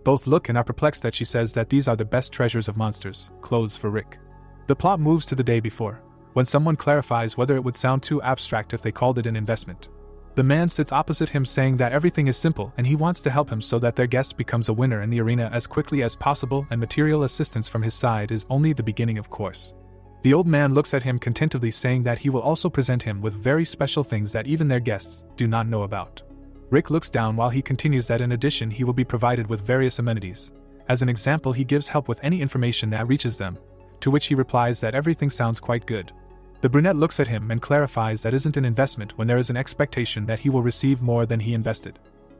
Both look and are perplexed that she says that these are the best treasures of monsters, clothes for Rick. The plot moves to the day before, when someone clarifies whether it would sound too abstract if they called it an investment. The man sits opposite him saying that everything is simple and he wants to help him so that their guest becomes a winner in the arena as quickly as possible, and material assistance from his side is only the beginning, of course. The old man looks at him contentedly, saying that he will also present him with very special things that even their guests do not know about. Rick looks down while he continues that in addition he will be provided with various amenities. As an example, he gives help with any information that reaches them, to which he replies that everything sounds quite good. The brunette looks at him and clarifies that isn't an investment when there is an expectation that he will receive more than he invested.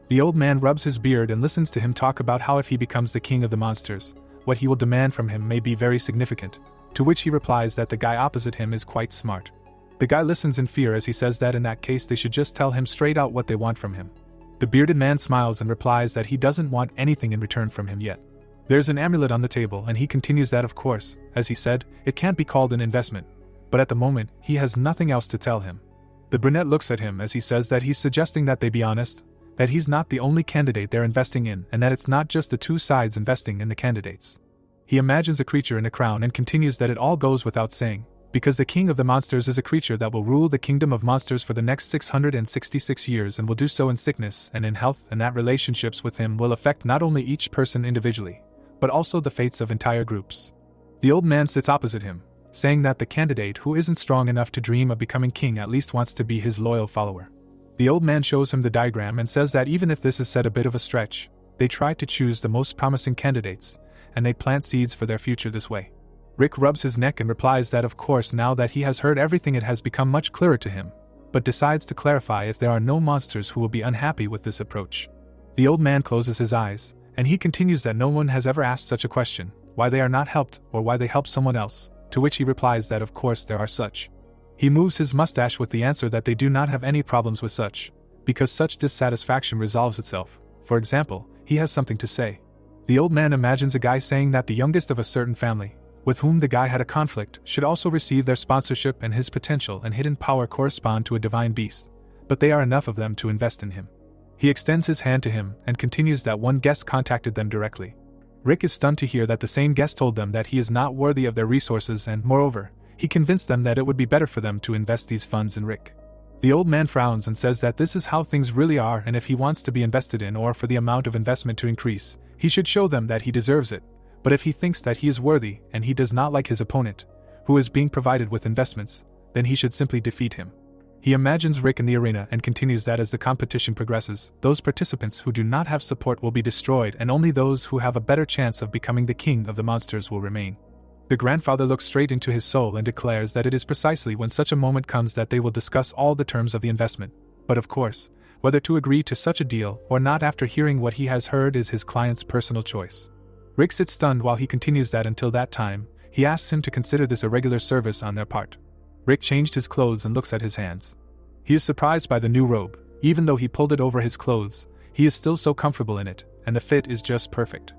The old man rubs his beard and listens to him talk about how if he becomes the king of the monsters, what he will demand from him may be very significant, to which he replies that the guy opposite him is quite smart. The guy listens in fear as he says that in that case they should just tell him straight out what they want from him. The bearded man smiles and replies that he doesn't want anything in return from him yet. There's an amulet on the table and he continues that of course, as he said, it can't be called an investment, but at the moment, he has nothing else to tell him. The brunette looks at him as he says that he's suggesting that they be honest, that he's not the only candidate they're investing in and that it's not just the two sides investing in the candidates. He imagines a creature in a crown and continues that it all goes without saying, because the king of the monsters is a creature that will rule the kingdom of monsters for the next 666 years and will do so in sickness and in health, and that relationships with him will affect not only each person individually, but also the fates of entire groups. The old man sits opposite him, saying that the candidate who isn't strong enough to dream of becoming king at least wants to be his loyal follower. The old man shows him the diagram and says that even if this is said a bit of a stretch, they try to choose the most promising candidates, and they plant seeds for their future this way. Rick rubs his neck and replies that of course now that he has heard everything it has become much clearer to him, but decides to clarify if there are no monsters who will be unhappy with this approach. The old man closes his eyes, and he continues that no one has ever asked such a question, why they are not helped or why they help someone else, to which he replies that of course there are such. He moves his mustache with the answer that they do not have any problems with such, because such dissatisfaction resolves itself. For example, he has something to say. The old man imagines a guy saying that the youngest of a certain family, with whom the guy had a conflict, should also receive their sponsorship and his potential and hidden power correspond to a divine beast, but they are enough of them to invest in him. He extends his hand to him and continues that one guest contacted them directly. Rick is stunned to hear that the same guest told them that he is not worthy of their resources and, moreover, he convinced them that it would be better for them to invest these funds in Rick. The old man frowns and says that this is how things really are and if he wants to be invested in or for the amount of investment to increase, he should show them that he deserves it, but if he thinks that he is worthy and he does not like his opponent, who is being provided with investments, then he should simply defeat him. He imagines Rick in the arena and continues that as the competition progresses, those participants who do not have support will be destroyed and only those who have a better chance of becoming the king of the monsters will remain. The grandfather looks straight into his soul and declares that it is precisely when such a moment comes that they will discuss all the terms of the investment, but of course, whether to agree to such a deal or not after hearing what he has heard is his client's personal choice. Rick sits stunned while he continues that until that time, he asks him to consider this a regular service on their part. Rick changed his clothes and looks at his hands. He is surprised by the new robe. Even though he pulled it over his clothes, he is still so comfortable in it, and the fit is just perfect.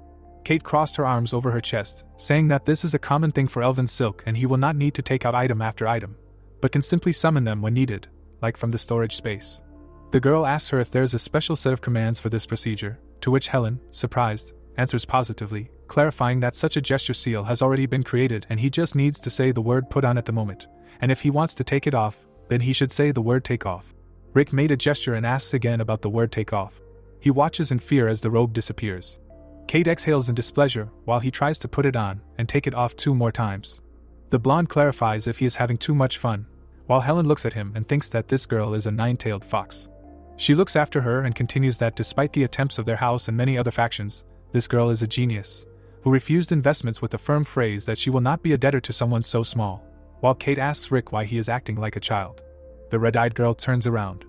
Kate crossed her arms over her chest, saying that this is a common thing for elven silk and he will not need to take out item after item, but can simply summon them when needed, like from the storage space. The girl asks her if there is a special set of commands for this procedure, to which Helen, surprised, answers positively, clarifying that such a gesture seal has already been created and he just needs to say the word put on at the moment, and if he wants to take it off, then he should say the word take off. Rick made a gesture and asks again about the word take off. He watches in fear as the robe disappears. Kate exhales in displeasure while he tries to put it on and take it off 2 more times. The blonde clarifies if he is having too much fun, while Helen looks at him and thinks that this girl is a 9-tailed fox. She looks after her and continues that despite the attempts of their house and many other factions, this girl is a genius, who refused investments with a firm phrase that she will not be a debtor to someone so small, while Kate asks Rick why he is acting like a child. The red-eyed girl turns around.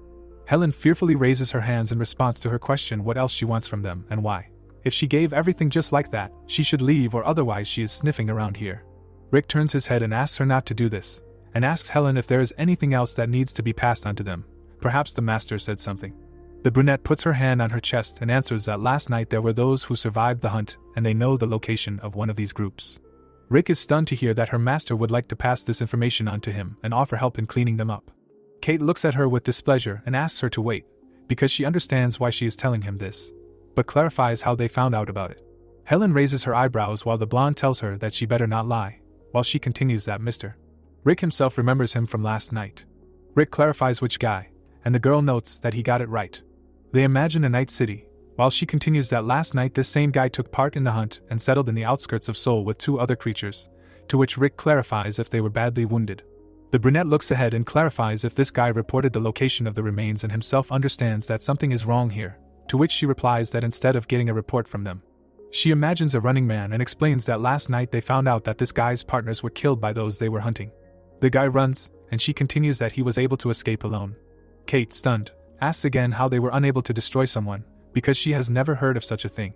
Helen fearfully raises her hands in response to her question what else she wants from them and why. If she gave everything just like that, she should leave or otherwise she is sniffing around here. Rick turns his head and asks her not to do this, and asks Helen if there is anything else that needs to be passed on to them. Perhaps the master said something. The brunette puts her hand on her chest and answers that last night there were those who survived the hunt and they know the location of one of these groups. Rick is stunned to hear that her master would like to pass this information on to him and offer help in cleaning them up. Kate looks at her with displeasure and asks her to wait, because she understands why she is telling him this, but clarifies how they found out about it. Helen raises her eyebrows while the blonde tells her that she better not lie, while she continues that Mr. Rick himself remembers him from last night. Rick clarifies which guy, and the girl notes that he got it right. They imagine a night city, while she continues that last night this same guy took part in the hunt and settled in the outskirts of Seoul with 2 other creatures, to which Rick clarifies if they were badly wounded. The brunette looks ahead and clarifies if this guy reported the location of the remains and himself understands that something is wrong here, to which she replies that instead of getting a report from them, She imagines a running man and explains that last night they found out that this guy's partners were killed by those they were hunting. The guy runs, and she continues that he was able to escape alone. Kate, stunned, asks again how they were unable to destroy someone, because she has never heard of such a thing.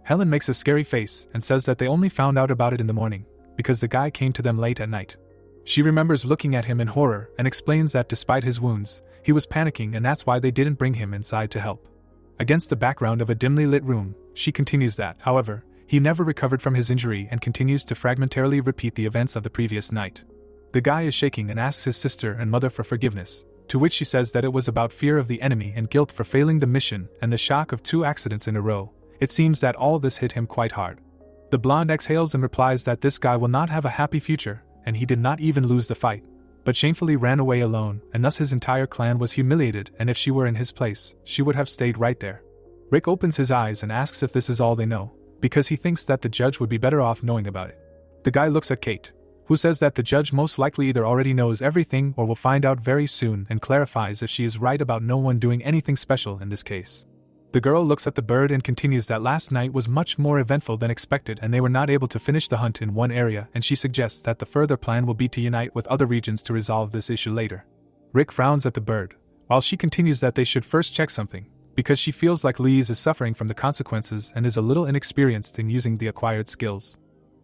Helen makes a scary face and says that they only found out about it in the morning, because the guy came to them late at night. She remembers looking at him in horror and explains that despite his wounds, he was panicking and that's why they didn't bring him inside to help. Against the background of a dimly lit room, she continues that, however, he never recovered from his injury and continues to fragmentarily repeat the events of the previous night. The guy is shaking and asks his sister and mother for forgiveness, to which she says that it was about fear of the enemy and guilt for failing the mission and the shock of 2 accidents in a row. It seems that all this hit him quite hard. The blonde exhales and replies that this guy will not have a happy future, and he did not even lose the fight, but shamefully ran away alone, and thus his entire clan was humiliated, and if she were in his place, she would have stayed right there. Rick opens his eyes and asks if this is all they know, because he thinks that the judge would be better off knowing about it. The guy looks at Kate, who says that the judge most likely either already knows everything or will find out very soon, and clarifies if she is right about no one doing anything special in this case. The girl looks at the bird and continues that last night was much more eventful than expected and they were not able to finish the hunt in one area, and she suggests that the further plan will be to unite with other regions to resolve this issue later. Rick frowns at the bird, while she continues that they should first check something, because she feels like Louise is suffering from the consequences and is a little inexperienced in using the acquired skills.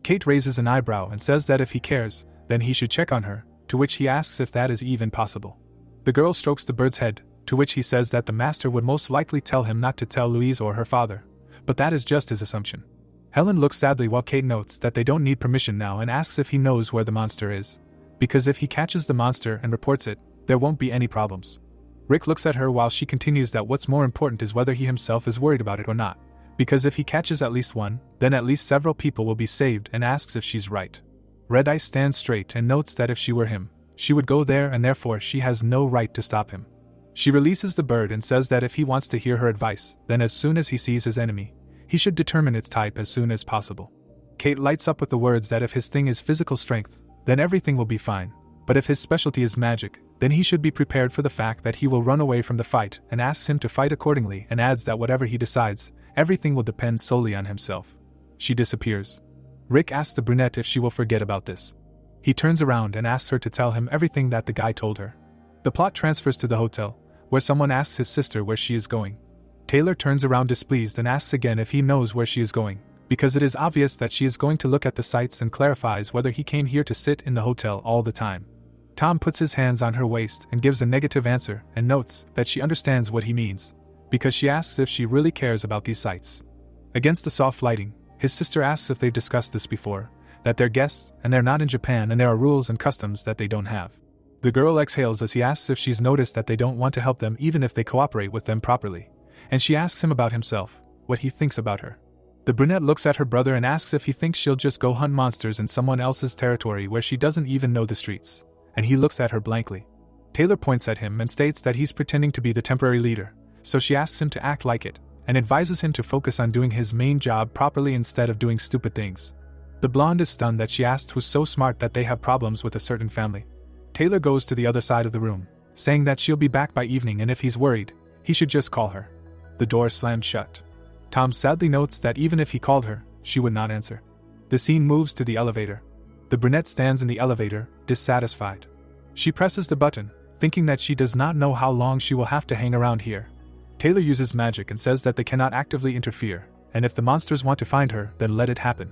Kate raises an eyebrow and says that if he cares, then he should check on her, to which he asks if that is even possible. The girl strokes the bird's head, to which he says that the master would most likely tell him not to tell Louise or her father, but that is just his assumption. Helen looks sadly while Kate notes that they don't need permission now and asks if he knows where the monster is, because if he catches the monster and reports it, there won't be any problems. Rick looks at her while she continues that what's more important is whether he himself is worried about it or not, because if he catches at least one, then at least several people will be saved, and asks if she's right. Red Ice stands straight and notes that if she were him, she would go there and therefore she has no right to stop him. She releases the bird and says that if he wants to hear her advice, then as soon as he sees his enemy, he should determine its type as soon as possible. Kate lights up with the words that if his thing is physical strength, then everything will be fine, but if his specialty is magic, then he should be prepared for the fact that he will run away from the fight, and asks him to fight accordingly and adds that whatever he decides, everything will depend solely on himself. She disappears. Rick asks the brunette if she will forget about this. He turns around and asks her to tell him everything that the guy told her. The plot transfers to the hotel, where someone asks his sister where she is going. Taylor turns around displeased and asks again if he knows where she is going, because it is obvious that she is going to look at the sights, and clarifies whether he came here to sit in the hotel all the time. Tom puts his hands on her waist and gives a negative answer and notes that she understands what he means, because she asks if she really cares about these sights. Against the soft lighting, his sister asks if they've discussed this before, that they're guests and they're not in Japan and there are rules and customs that they don't have. The girl exhales as he asks if she's noticed that they don't want to help them even if they cooperate with them properly, and she asks him about himself, what he thinks about her. The brunette looks at her brother and asks if he thinks she'll just go hunt monsters in someone else's territory where she doesn't even know the streets, and he looks at her blankly. Taylor points at him and states that he's pretending to be the temporary leader, so she asks him to act like it, and advises him to focus on doing his main job properly instead of doing stupid things. The blonde is stunned that she asked who's so smart that they have problems with a certain family. Taylor goes to the other side of the room, saying that she'll be back by evening and if he's worried, he should just call her. The door slammed shut. Tom sadly notes that even if he called her, she would not answer. The scene moves to the elevator. The brunette stands in the elevator, dissatisfied. She presses the button, thinking that she does not know how long she will have to hang around here. Taylor uses magic and says that they cannot actively interfere, and if the monsters want to find her, then let it happen.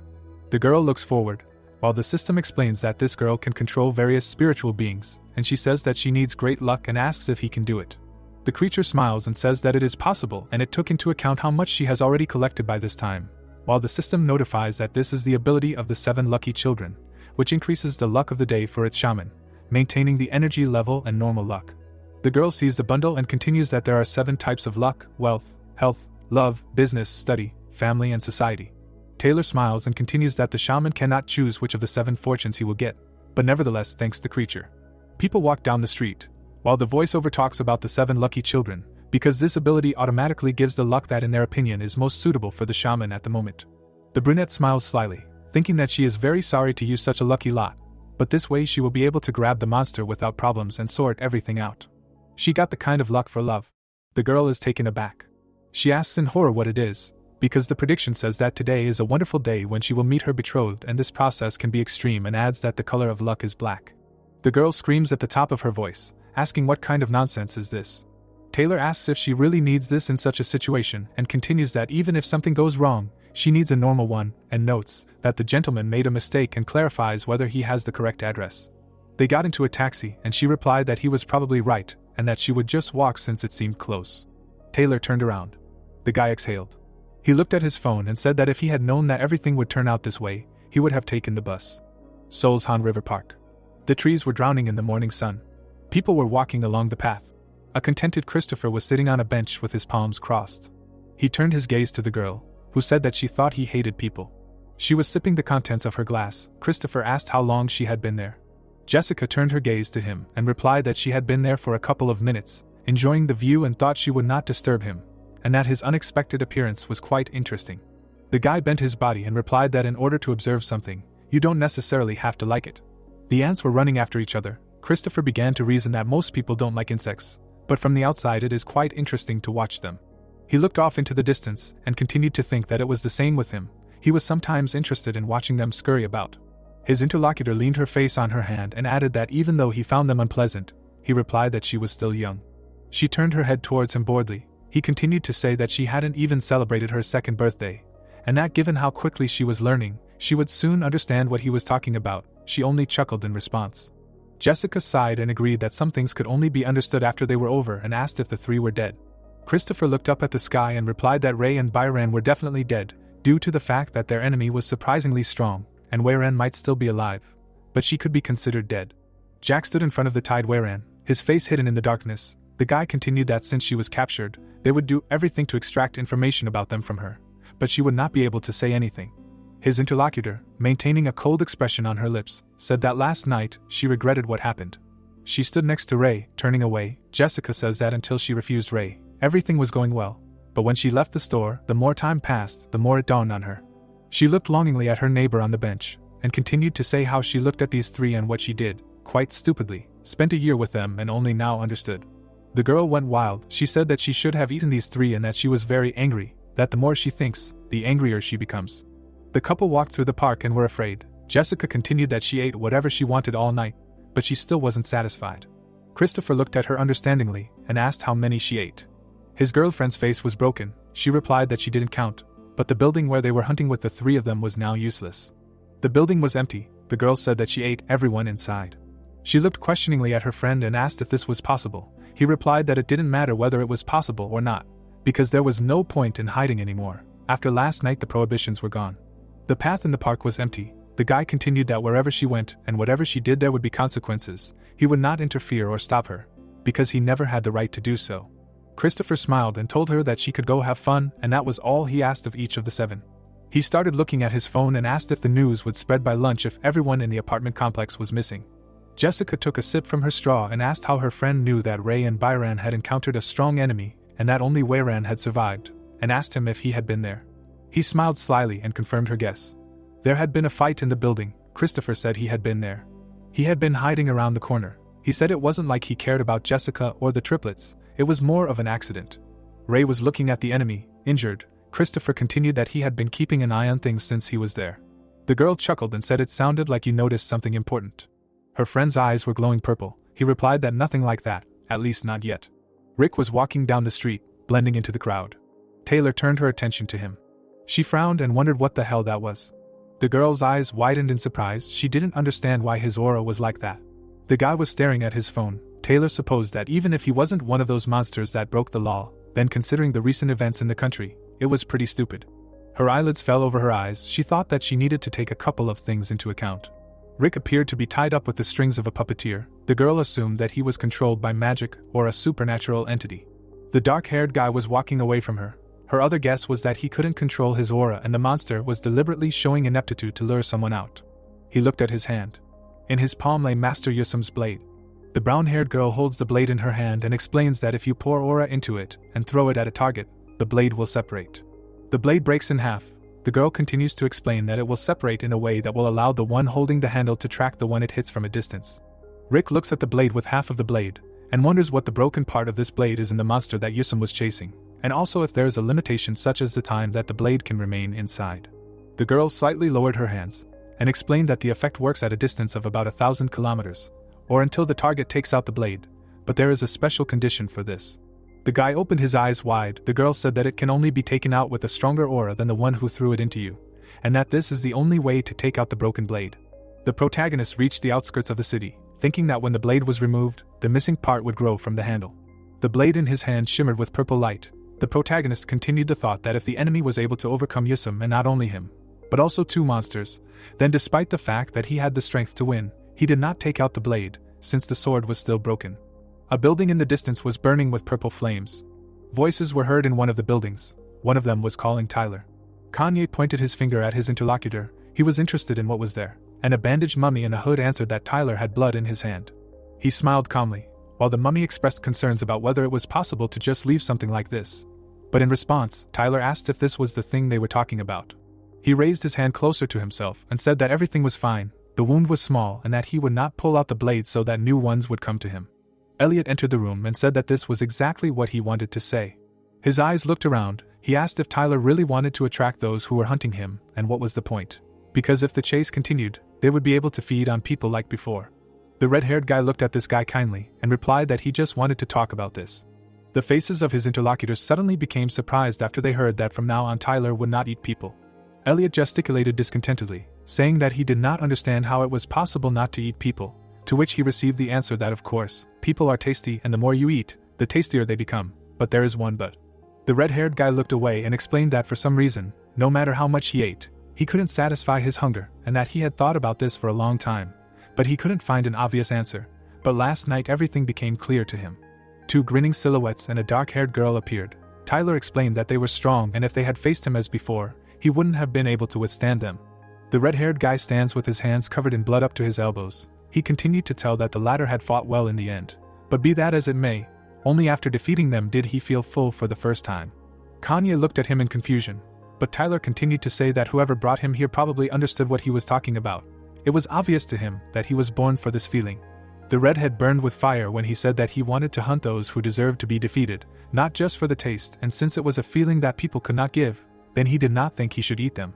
The girl looks forward, while the system explains that this girl can control various spiritual beings, and she says that she needs great luck and asks if he can do it. The creature smiles and says that it is possible, and it took into account how much she has already collected by this time, while the system notifies that this is the ability of the 7 lucky children, which increases the luck of the day for its shaman, maintaining the energy level and normal luck. The girl sees the bundle and continues that there are 7 types of luck: wealth, health, love, business, study, family, and society. Taylor smiles and continues that the shaman cannot choose which of the 7 fortunes he will get, but nevertheless thanks the creature. People walk down the street, while the voiceover talks about the 7 lucky children, because this ability automatically gives the luck that in their opinion is most suitable for the shaman at the moment. The brunette smiles slyly, thinking that she is very sorry to use such a lucky lot, but this way she will be able to grab the monster without problems and sort everything out. She got the kind of luck for love. The girl is taken aback. She asks in horror what it is, because the prediction says that today is a wonderful day when she will meet her betrothed, and this process can be extreme, and adds that the color of luck is black. The girl screams at the top of her voice, asking what kind of nonsense is this. Taylor asks if she really needs this in such a situation, and continues that even if something goes wrong, she needs a normal one, and notes that the gentleman made a mistake and clarifies whether he has the correct address. They got into a taxi, and she replied that he was probably right, and that she would just walk since it seemed close. Taylor turned around. The guy exhaled. He looked at his phone and said that if he had known that everything would turn out this way, he would have taken the bus. Seoul's Han River Park. The trees were drowning in the morning sun. People were walking along the path. A contented Christopher was sitting on a bench with his palms crossed. He turned his gaze to the girl, who said that she thought he hated people. She was sipping the contents of her glass. Christopher asked how long she had been there. Jessica turned her gaze to him and replied that she had been there for a couple of minutes, enjoying the view, and thought she would not disturb him, and that his unexpected appearance was quite interesting. The guy bent his body and replied that in order to observe something, you don't necessarily have to like it. The ants were running after each other. Christopher began to reason that most people don't like insects, but from the outside it is quite interesting to watch them. He looked off into the distance and continued to think that it was the same with him. He was sometimes interested in watching them scurry about. His interlocutor leaned her face on her hand and added that even though he found them unpleasant, he replied that she was still young. She turned her head towards him boredly. He continued to say that she hadn't even celebrated her second birthday, and that given how quickly she was learning, she would soon understand what he was talking about. She only chuckled in response. Jessica sighed and agreed that some things could only be understood after they were over, and asked if the three were dead. Christopher looked up at the sky and replied that Ray and Byron were definitely dead, due to the fact that their enemy was surprisingly strong, and Weiran might still be alive, but she could be considered dead. Jack stood in front of the tied Weiran, his face hidden in the darkness. The guy continued that since she was captured, they would do everything to extract information about them from her, but she would not be able to say anything. His interlocutor, maintaining a cold expression on her lips, said that last night she regretted what happened. She stood next to Ray, turning away. Jessica says that until she refused Ray, everything was going well, but when she left the store, the more time passed, the more it dawned on her. She looked longingly at her neighbor on the bench, and continued to say how she looked at these three and what she did, quite stupidly, spent a year with them and only now understood. The girl went wild. She said that she should have eaten these three and that she was very angry, that the more she thinks, the angrier she becomes. The couple walked through the park and were afraid. Jessica continued that she ate whatever she wanted all night, but she still wasn't satisfied. Christopher looked at her understandingly and asked how many she ate. His girlfriend's face was broken. She replied that she didn't count, but the building where they were hunting with the three of them was now useless. The building was empty. The girl said that she ate everyone inside. She looked questioningly at her friend and asked if this was possible. He replied that it didn't matter whether it was possible or not, because there was no point in hiding anymore. After last night the prohibitions were gone. The path in the park was empty. The guy continued that wherever she went and whatever she did there would be consequences. He would not interfere or stop her, because he never had the right to do so. Christopher smiled and told her that she could go have fun, and that was all he asked of each of the seven. He started looking at his phone and asked if the news would spread by lunch if everyone in the apartment complex was missing. Jessica took a sip from her straw and asked how her friend knew that Ray and Byran had encountered a strong enemy, and that only Weiran had survived, and asked him if he had been there. He smiled slyly and confirmed her guess. There had been a fight in the building. Christopher said he had been there. He had been hiding around the corner. He said it wasn't like he cared about Jessica or the triplets. It was more of an accident. Ray was looking at the enemy, injured. Christopher continued that he had been keeping an eye on things since he was there. The girl chuckled and said it sounded like you noticed something important. Her friend's eyes were glowing purple. He replied that nothing like that, at least not yet. Rick was walking down the street, blending into the crowd. Taylor turned her attention to him. She frowned and wondered what the hell that was. The girl's eyes widened in surprise. She didn't understand why his aura was like that. The guy was staring at his phone. Taylor supposed that even if he wasn't one of those monsters that broke the law, then considering the recent events in the country, it was pretty stupid. Her eyelids fell over her eyes. She thought that she needed to take a couple of things into account. Rick appeared to be tied up with the strings of a puppeteer. The girl assumed that he was controlled by magic or a supernatural entity. The dark-haired guy was walking away from her. Her other guess was that he couldn't control his aura and the monster was deliberately showing ineptitude to lure someone out. He looked at his hand. In his palm lay Master Yusum's blade. The brown-haired girl holds the blade in her hand and explains that if you pour aura into it and throw it at a target, the blade will separate. The blade breaks in half. The girl continues to explain that it will separate in a way that will allow the one holding the handle to track the one it hits from a distance. Rick looks at the blade with half of the blade, and wonders what the broken part of this blade is in the monster that Yusum was chasing, and also if there is a limitation such as the time that the blade can remain inside. The girl slightly lowered her hands, and explained that the effect works at a distance of about 1,000 kilometers, or until the target takes out the blade, but there is a special condition for this. The guy opened his eyes wide. The girl said that it can only be taken out with a stronger aura than the one who threw it into you, and that this is the only way to take out the broken blade. The protagonist reached the outskirts of the city, thinking that when the blade was removed, the missing part would grow from the handle. The blade in his hand shimmered with purple light. The protagonist continued the thought that if the enemy was able to overcome Yusum and not only him, but also 2 monsters, then despite the fact that he had the strength to win, he did not take out the blade, since the sword was still broken. A building in the distance was burning with purple flames. Voices were heard in one of the buildings. One of them was calling Tyler. Kanye pointed his finger at his interlocutor. He was interested in what was there, and a bandaged mummy in a hood answered that Tyler had blood in his hand. He smiled calmly, while the mummy expressed concerns about whether it was possible to just leave something like this. But in response, Tyler asked if this was the thing they were talking about. He raised his hand closer to himself and said that everything was fine, the wound was small and that he would not pull out the blade so that new ones would come to him. Elliot entered the room and said that this was exactly what he wanted to say. His eyes looked around. He asked if Tyler really wanted to attract those who were hunting him, and what was the point. Because if the chase continued, they would be able to feed on people like before. The red-haired guy looked at this guy kindly, and replied that he just wanted to talk about this. The faces of his interlocutors suddenly became surprised after they heard that from now on Tyler would not eat people. Elliot gesticulated discontentedly, saying that he did not understand how it was possible not to eat people, to which he received the answer that of course, people are tasty and the more you eat, the tastier they become, but there is one but. The red-haired guy looked away and explained that for some reason, no matter how much he ate, he couldn't satisfy his hunger, and that he had thought about this for a long time, but he couldn't find an obvious answer. But last night everything became clear to him. 2 grinning silhouettes and a dark-haired girl appeared. Tyler explained that they were strong and if they had faced him as before, he wouldn't have been able to withstand them. The red-haired guy stands with his hands covered in blood up to his elbows. He continued to tell that the latter had fought well in the end. But be that as it may, only after defeating them did he feel full for the first time. Kanye looked at him in confusion, but Tyler continued to say that whoever brought him here probably understood what he was talking about. It was obvious to him that he was born for this feeling. The redhead burned with fire when he said that he wanted to hunt those who deserved to be defeated, not just for the taste, and since it was a feeling that people could not give, then he did not think he should eat them.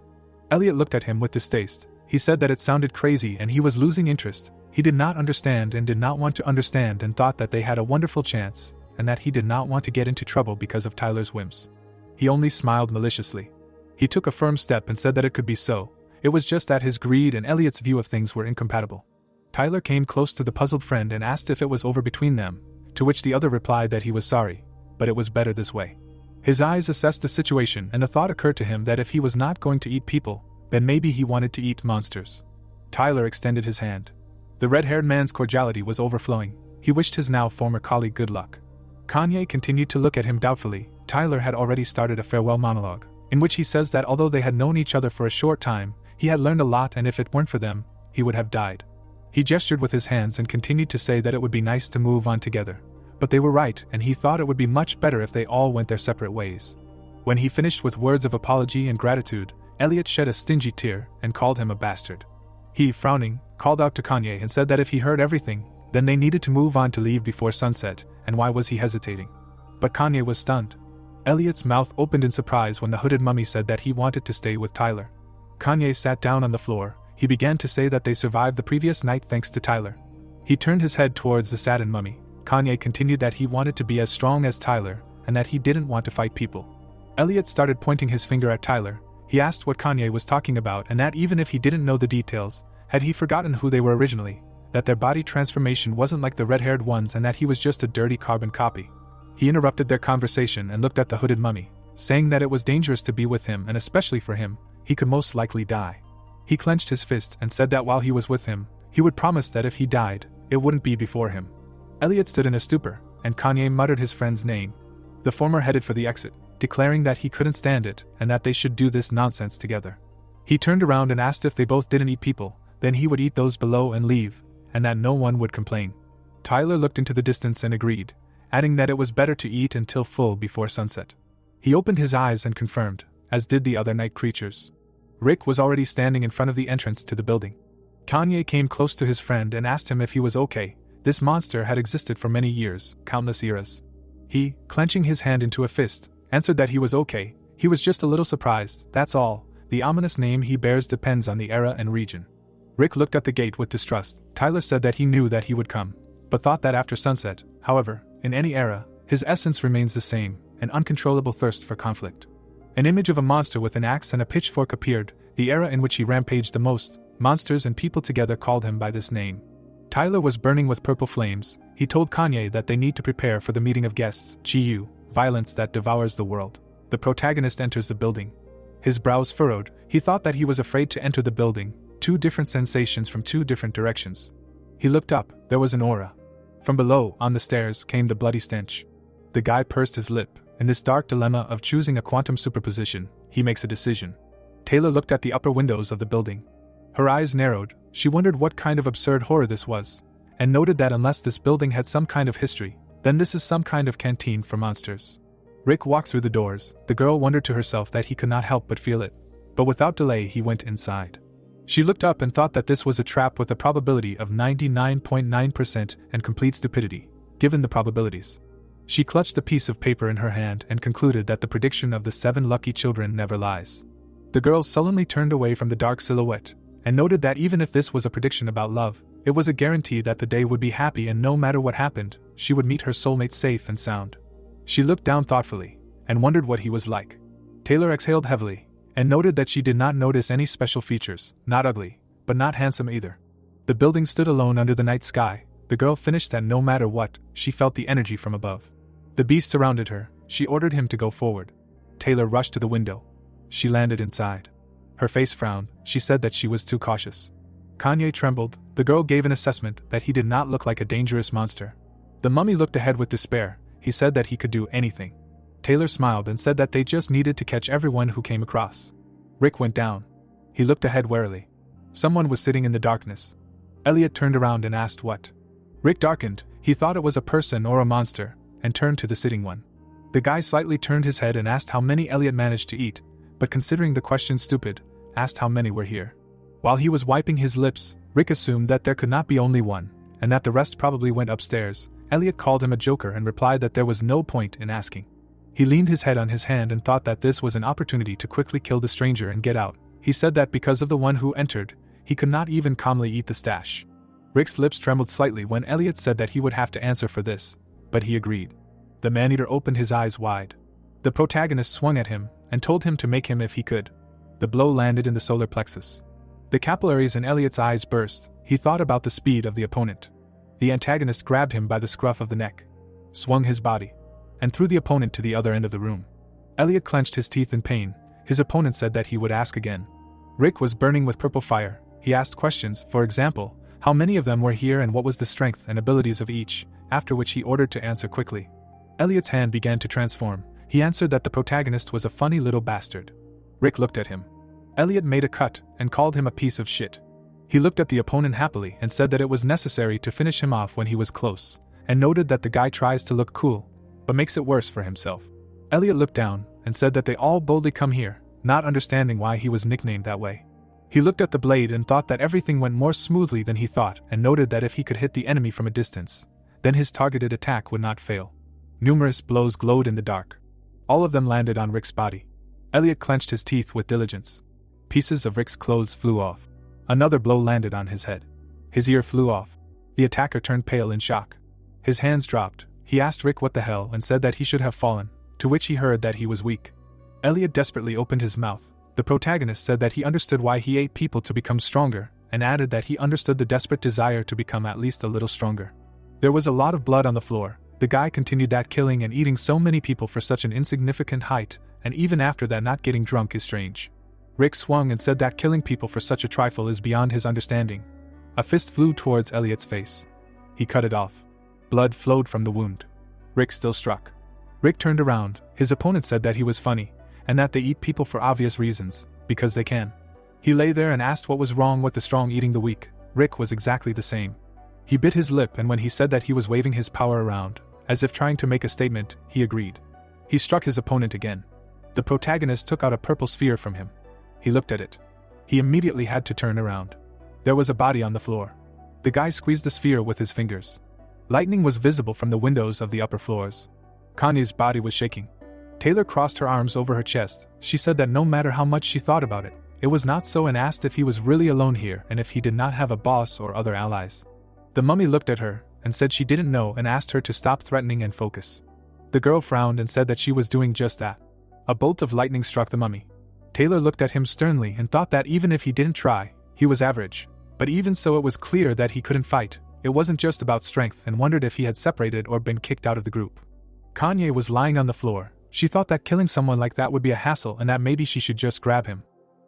Elliot looked at him with distaste. He said that it sounded crazy and he was losing interest. He did not understand and did not want to understand and thought that they had a wonderful chance, and that he did not want to get into trouble because of Tyler's whims. He only smiled maliciously. He took a firm step and said that it could be so. It was just that his greed and Elliot's view of things were incompatible. Tyler came close to the puzzled friend and asked if it was over between them, to which the other replied that he was sorry, but it was better this way. His eyes assessed the situation and the thought occurred to him that if he was not going to eat people, then maybe he wanted to eat monsters. Tyler extended his hand. The red-haired man's cordiality was overflowing. He wished his now former colleague good luck. Kanye continued to look at him doubtfully. Tyler had already started a farewell monologue, in which he says that although they had known each other for a short time, he had learned a lot and if it weren't for them, he would have died. He gestured with his hands and continued to say that it would be nice to move on together. But they were right, and he thought it would be much better if they all went their separate ways. When he finished with words of apology and gratitude, Elliot shed a stingy tear and called him a bastard. He, frowning, called out to Kanye and said that if he heard everything, then they needed to move on to leave before sunset, and why was he hesitating? But Kanye was stunned. Elliot's mouth opened in surprise when the hooded mummy said that he wanted to stay with Tyler. Kanye sat down on the floor. He began to say that they survived the previous night thanks to Tyler. He turned his head towards the saddened mummy. Kanye continued that he wanted to be as strong as Tyler, and that he didn't want to fight people. Elliot started pointing his finger at Tyler. He asked what Kanye was talking about and that even if he didn't know the details, had he forgotten who they were originally, that their body transformation wasn't like the red-haired ones and that he was just a dirty carbon copy. He interrupted their conversation and looked at the hooded mummy, saying that it was dangerous to be with him and especially for him, he could most likely die. He clenched his fist and said that while he was with him, he would promise that if he died, it wouldn't be before him. Elliot stood in a stupor, and Kanye muttered his friend's name. The former headed for the exit, declaring that he couldn't stand it and that they should do this nonsense together. He turned around and asked if they both didn't eat people, then he would eat those below and leave, and that no one would complain. Tyler looked into the distance and agreed, adding that it was better to eat until full before sunset. He opened his eyes and confirmed, as did the other night creatures. Rick was already standing in front of the entrance to the building. Kanye came close to his friend and asked him if he was okay. This monster had existed for many years, countless eras. He, clenching his hand into a fist, answered that he was okay, he was just a little surprised, that's all. The ominous name he bears depends on the era and region. Rick looked at the gate with distrust. Tyler said that he knew that he would come, but thought that after sunset, however, in any era, his essence remains the same, an uncontrollable thirst for conflict. An image of a monster with an axe and a pitchfork appeared, the era in which he rampaged the most. Monsters and people together called him by this name. Tyler was burning with purple flames. He told Kanye that they need to prepare for the meeting of guests, GU, violence that devours the world. The protagonist enters the building. His brows furrowed, he thought that he was afraid to enter the building, two different sensations from two different directions. He looked up, there was an aura. From below, on the stairs, came the bloody stench. The guy pursed his lip. In this dark dilemma of choosing a quantum superposition, he makes a decision. Taylor looked at the upper windows of the building. Her eyes narrowed, she wondered what kind of absurd horror this was, and noted that unless this building had some kind of history, then this is some kind of canteen for monsters. Rick walked through the doors. The girl wondered to herself that he could not help but feel it. But without delay he went inside. She looked up and thought that this was a trap with a probability of 99.9% and complete stupidity, given the probabilities. She clutched the piece of paper in her hand and concluded that the prediction of the 7 lucky children never lies. The girl sullenly turned away from the dark silhouette, and noted that even if this was a prediction about love, it was a guarantee that the day would be happy and no matter what happened, she would meet her soulmate safe and sound. She looked down thoughtfully, and wondered what he was like. Taylor exhaled heavily, and noted that she did not notice any special features, not ugly, but not handsome either. The building stood alone under the night sky. The girl finished that no matter what, she felt the energy from above. The beast surrounded her. She ordered him to go forward. Taylor rushed to the window. She landed inside. Her face frowned. She said that she was too cautious. Kanye trembled. The girl gave an assessment that he did not look like a dangerous monster. The mummy looked ahead with despair. He said that he could do anything. Taylor smiled and said that they just needed to catch everyone who came across. Rick went down. He looked ahead warily. Someone was sitting in the darkness. Elliot turned around and asked what. Rick darkened. He thought it was a person or a monster, and turned to the sitting one. The guy slightly turned his head and asked how many Elliot managed to eat, but considering the question stupid, asked how many were here. While he was wiping his lips, Rick assumed that there could not be only one, and that the rest probably went upstairs. Elliot called him a joker and replied that there was no point in asking. He leaned his head on his hand and thought that this was an opportunity to quickly kill the stranger and get out. He said that because of the one who entered, he could not even calmly eat the stash. Rick's lips trembled slightly when Elliot said that he would have to answer for this, but he agreed. The man-eater opened his eyes wide. The protagonist swung at him and told him to make him if he could. The blow landed in the solar plexus. The capillaries in Elliot's eyes burst. He thought about the speed of the opponent. The antagonist grabbed him by the scruff of the neck, swung his body, and threw the opponent to the other end of the room. Elliot clenched his teeth in pain. His opponent said that he would ask again. Rick was burning with purple fire. He asked questions, for example, how many of them were here and what was the strength and abilities of each, after which he ordered to answer quickly. Elliot's hand began to transform. He answered that the protagonist was a funny little bastard. Rick looked at him. Elliot made a cut and called him a piece of shit. He looked at the opponent happily and said that it was necessary to finish him off when he was close, and noted that the guy tries to look cool, but makes it worse for himself. Elliot looked down and said that they all boldly come here, not understanding why he was nicknamed that way. He looked at the blade and thought that everything went more smoothly than he thought, and noted that if he could hit the enemy from a distance, then his targeted attack would not fail. Numerous blows glowed in the dark. All of them landed on Rick's body. Elliot clenched his teeth with diligence. Pieces of Rick's clothes flew off. Another blow landed on his head. His ear flew off. The attacker turned pale in shock. His hands dropped. He asked Rick what the hell and said that he should have fallen, to which he heard that he was weak. Elliot desperately opened his mouth. The protagonist said that he understood why he ate people to become stronger, and added that he understood the desperate desire to become at least a little stronger. There was a lot of blood on the floor. The guy continued that killing and eating so many people for such an insignificant height, and even after that not getting drunk is strange. Rick swung and said that killing people for such a trifle is beyond his understanding. A fist flew towards Elliot's face. He cut it off. Blood flowed from the wound. Rick still struck. Rick turned around. His opponent said that he was funny, and that they eat people for obvious reasons, because they can. He lay there and asked what was wrong with the strong eating the weak. Rick was exactly the same. He bit his lip, and when he said that he was waving his power around, as if trying to make a statement, he agreed. He struck his opponent again. The protagonist took out a purple sphere from him. He looked at it. He immediately had to turn around. There was a body on the floor. The guy squeezed the sphere with his fingers. Lightning was visible from the windows of the upper floors. Kanye's body was shaking. Taylor crossed her arms over her chest. She said that no matter how much she thought about it, it was not so, and asked if he was really alone here and if he did not have a boss or other allies. The mummy looked at her and said she didn't know and asked her to stop threatening and focus. The girl frowned and said that she was doing just that. A bolt of lightning struck the mummy. Taylor looked at him sternly and thought that even if he didn't try, he was average. But even so, it was clear that he couldn't fight. It wasn't just about strength, and wondered if he had separated or been kicked out of the group. Kanye was lying on the floor. She thought that killing someone like that would be a hassle and that maybe she should just grab him.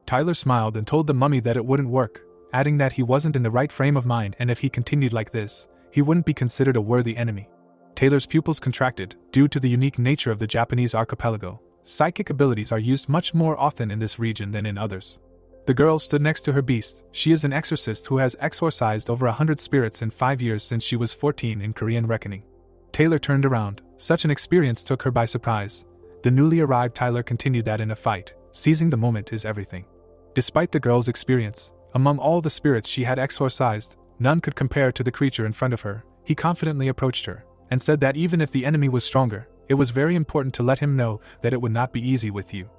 Tyler smiled and told the mummy that it wouldn't work, adding that he wasn't in the right frame of mind and if he continued like this, he wouldn't be considered a worthy enemy. Taylor's pupils contracted. Due to the unique nature of the Japanese archipelago, psychic abilities are used much more often in this region than in others. The girl stood next to her beast. She is an exorcist who has exorcised over 100 spirits in 5 years since she was 14 in Korean reckoning. Taylor turned around. Such an experience took her by surprise. The newly arrived Tyler continued that in a fight, seizing the moment is everything. Despite the girl's experience, among all the spirits she had exorcised, none could compare to the creature in front of her. He confidently approached her and said that even if the enemy was stronger, it was very important to let him know that it would not be easy with you.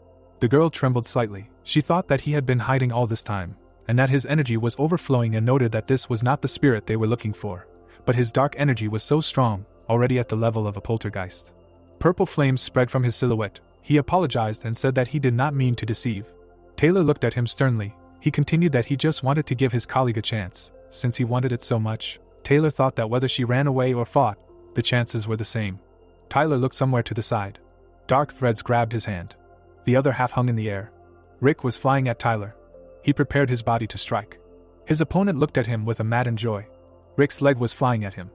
The girl trembled slightly. She thought that he had been hiding all this time, and that his energy was overflowing, and noted that this was not the spirit they were looking for. But his dark energy was so strong, already at the level of a poltergeist. Purple flames spread from his silhouette. He apologized and said that he did not mean to deceive. Taylor looked at him sternly. He continued that he just wanted to give his colleague a chance. Since he wanted it so much, Taylor thought that whether she ran away or fought, the chances were the same. Tyler looked somewhere to the side. Dark threads grabbed his hand. The other half hung in the air. Rick was flying at Tyler. He prepared his body to strike. His opponent looked at him with a maddened joy. Rick's leg was flying at him.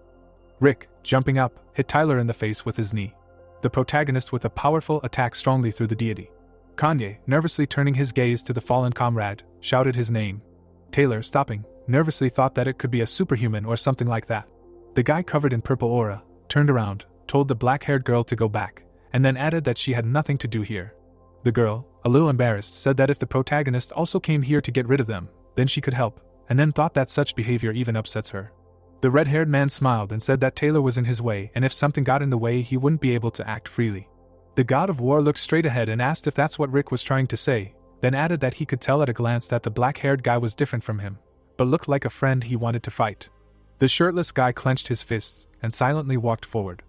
Rick, jumping up, hit Tyler in the face with his knee. The protagonist with a powerful attack strongly through the deity. Kanye, nervously turning his gaze to the fallen comrade, shouted his name. Taylor, stopping, nervously thought that it could be a superhuman or something like that. The guy covered in purple aura turned around, told the black-haired girl to go back, and then added that she had nothing to do here. The girl, a little embarrassed, said that if the protagonist also came here to get rid of them, then she could help, and then thought that such behavior even upsets her. The red-haired man smiled and said that Taylor was in his way, and if something got in the way he wouldn't be able to act freely. The god of war looked straight ahead and asked if that's what Rick was trying to say, then added that he could tell at a glance that the black-haired guy was different from him, but looked like a friend he wanted to fight. The shirtless guy clenched his fists and silently walked forward.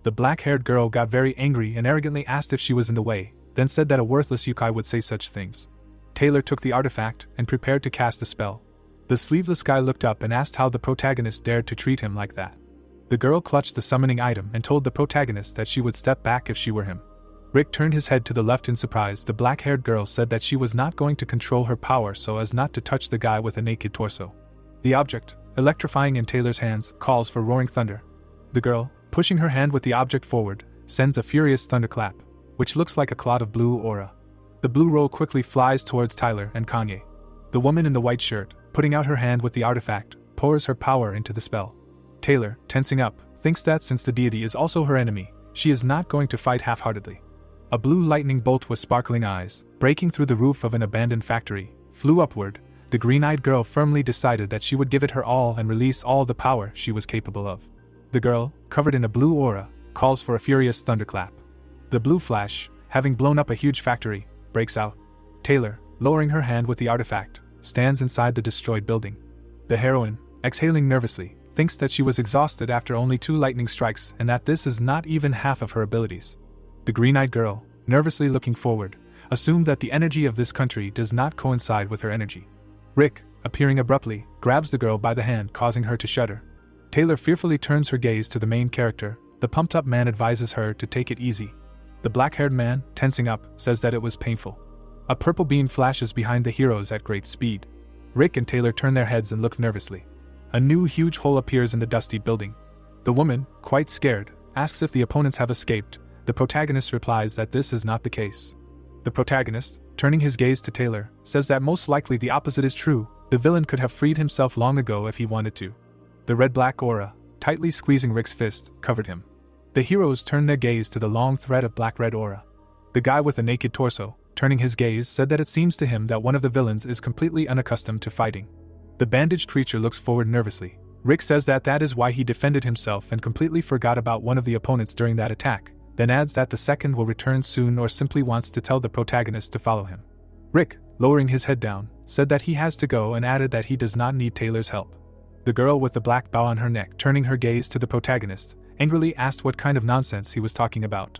The black-haired girl got very angry and arrogantly asked if she was in the way, then said that a worthless yokai would say such things. Taylor took the artifact and prepared to cast the spell. The sleeveless guy looked up and asked how the protagonist dared to treat him like that. The girl clutched the summoning item and told the protagonist that she would step back if she were him. Rick turned his head to the left in surprise. The black-haired girl said that she was not going to control her power so as not to touch the guy with a naked torso. The object, electrifying in Taylor's hands, calls for roaring thunder. The girl, pushing her hand with the object forward, sends a furious thunderclap, which looks like a cloud of blue aura. The blue roll quickly flies towards Tyler and Kanye. The woman in the white shirt, putting out her hand with the artifact, pours her power into the spell. Taylor, tensing up, thinks that since the deity is also her enemy, she is not going to fight half-heartedly. A blue lightning bolt with sparkling eyes, breaking through the roof of an abandoned factory, flew upward. The green-eyed girl firmly decided that she would give it her all and release all the power she was capable of. The girl, covered in a blue aura, calls for a furious thunderclap. The blue flash, having blown up a huge factory, breaks out. Taylor, lowering her hand with the artifact, stands inside the destroyed building. The heroine, exhaling nervously, thinks that she was exhausted after only 2 lightning strikes and that this is not even half of her abilities. The green-eyed girl, nervously looking forward, assumed that the energy of this country does not coincide with her energy. Rick, appearing abruptly, grabs the girl by the hand, causing her to shudder. Taylor fearfully turns her gaze to the main character. The pumped-up man advises her to take it easy. The black-haired man, tensing up, says that it was painful. A purple beam flashes behind the heroes at great speed. Rick and Taylor turn their heads and look nervously. A new huge hole appears in the dusty building. The woman, quite scared, asks if the opponents have escaped. The protagonist replies that this is not the case. The protagonist, turning his gaze to Taylor, says that most likely the opposite is true. The villain could have freed himself long ago if he wanted to. The red-black aura, tightly squeezing Rick's fist, covered him. The heroes turned their gaze to the long thread of black-red aura. The guy with the naked torso, turning his gaze, said that it seems to him that one of the villains is completely unaccustomed to fighting. The bandaged creature looks forward nervously. Rick says that is why he defended himself and completely forgot about one of the opponents during that attack. then adds that the second will return soon or simply wants to tell the protagonist to follow him. Rick, lowering his head down, said that he has to go and added that he does not need Taylor's help. The girl with the black bow on her neck, turning her gaze to the protagonist, angrily asked what kind of nonsense he was talking about.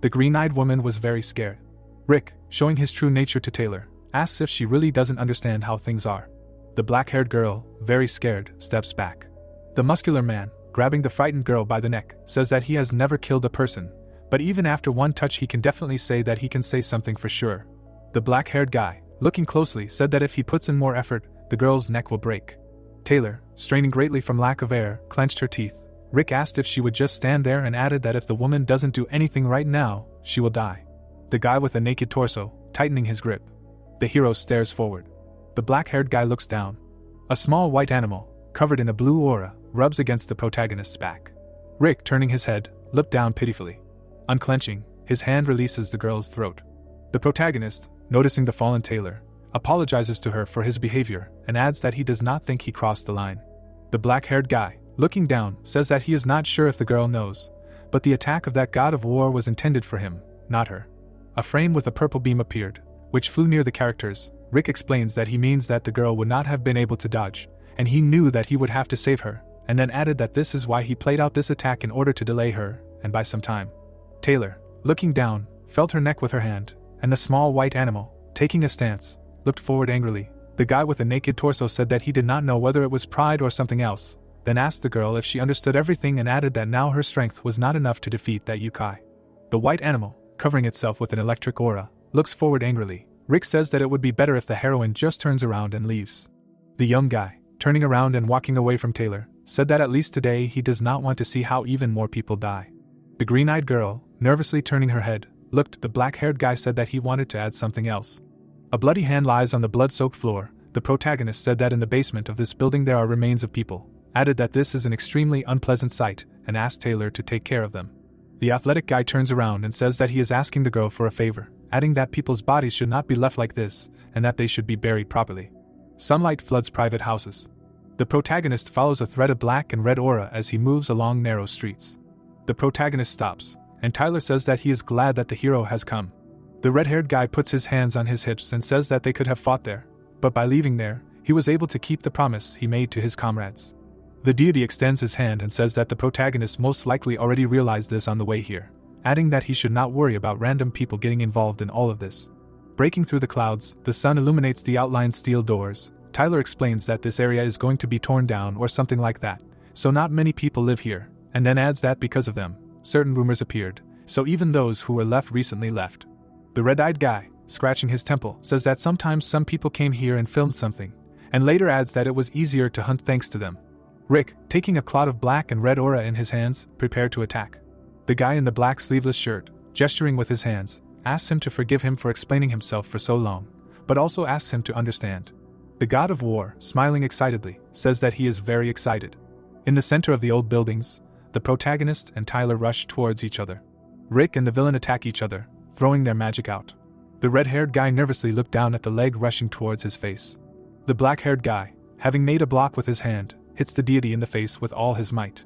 The green-eyed woman was very scared. Rick, showing his true nature to Taylor, asks if she really doesn't understand how things are. The black-haired girl, very scared, steps back. The muscular man, grabbing the frightened girl by the neck, says that he has never killed a person, but even after one touch he can definitely say that he can say something for sure. The black-haired guy, looking closely, said that if he puts in more effort, the girl's neck will break. Taylor, straining greatly from lack of air, clenched her teeth. Rick asked if she would just stand there and added that if the woman doesn't do anything right now, she will die. The guy with a naked torso, tightening his grip. The hero stares forward. The black-haired guy looks down. A small white animal, covered in a blue aura, rubs against the protagonist's back. Rick, turning his head, looked down pitifully. Unclenching, his hand releases the girl's throat. The protagonist, noticing the fallen Taylor, apologizes to her for his behavior and adds that he does not think he crossed the line. The black-haired guy, looking down, says that he is not sure if the girl knows, but the attack of that god of war was intended for him, not her. A frame with a purple beam appeared, which flew near the characters. Rick explains that he means that the girl would not have been able to dodge, and he knew that he would have to save her, and then added that this is why he played out this attack in order to delay her, and by some time. Taylor, looking down, felt her neck with her hand, and the small white animal, taking a stance, looked forward angrily. The guy with the naked torso said that he did not know whether it was pride or something else, then asked the girl if she understood everything and added that now her strength was not enough to defeat that yokai. The white animal, covering itself with an electric aura, looks forward angrily. Rick says that it would be better if the heroine just turns around and leaves. The young guy, turning around and walking away from Taylor, said that at least today he does not want to see how even more people die. The green-eyed girl, nervously turning her head, looked. The black-haired guy said that he wanted to add something else. A bloody hand lies on the blood-soaked floor. The protagonist said that in the basement of this building there are remains of people, added that this is an extremely unpleasant sight, and asked Taylor to take care of them. The athletic guy turns around and says that he is asking the girl for a favor, adding that people's bodies should not be left like this, and that they should be buried properly. Sunlight floods private houses. The protagonist follows a thread of black and red aura as he moves along narrow streets. The protagonist stops, and Tyler says that he is glad that the hero has come. The red-haired guy puts his hands on his hips and says that they could have fought there, but by leaving there, he was able to keep the promise he made to his comrades. The deity extends his hand and says that the protagonist most likely already realized this on the way here, adding that he should not worry about random people getting involved in all of this. Breaking through the clouds, the sun illuminates the outlined steel doors. Tyler explains that this area is going to be torn down or something like that, so not many people live here, and then adds that because of them, certain rumors appeared, so even those who were left recently left. The red-eyed guy, scratching his temple, says that sometimes some people came here and filmed something, and later adds that it was easier to hunt thanks to them. Rick, taking a cloud of black and red aura in his hands, prepared to attack. The guy in the black sleeveless shirt, gesturing with his hands, asks him to forgive him for explaining himself for so long, but also asks him to understand. The god of war, smiling excitedly, says that he is very excited. In the center of the old buildings, the protagonist and Tyler rush towards each other. Rick and the villain attack each other, throwing their magic out. The red-haired guy nervously looked down at the leg rushing towards his face. The black-haired guy, having made a block with his hand, hits the deity in the face with all his might.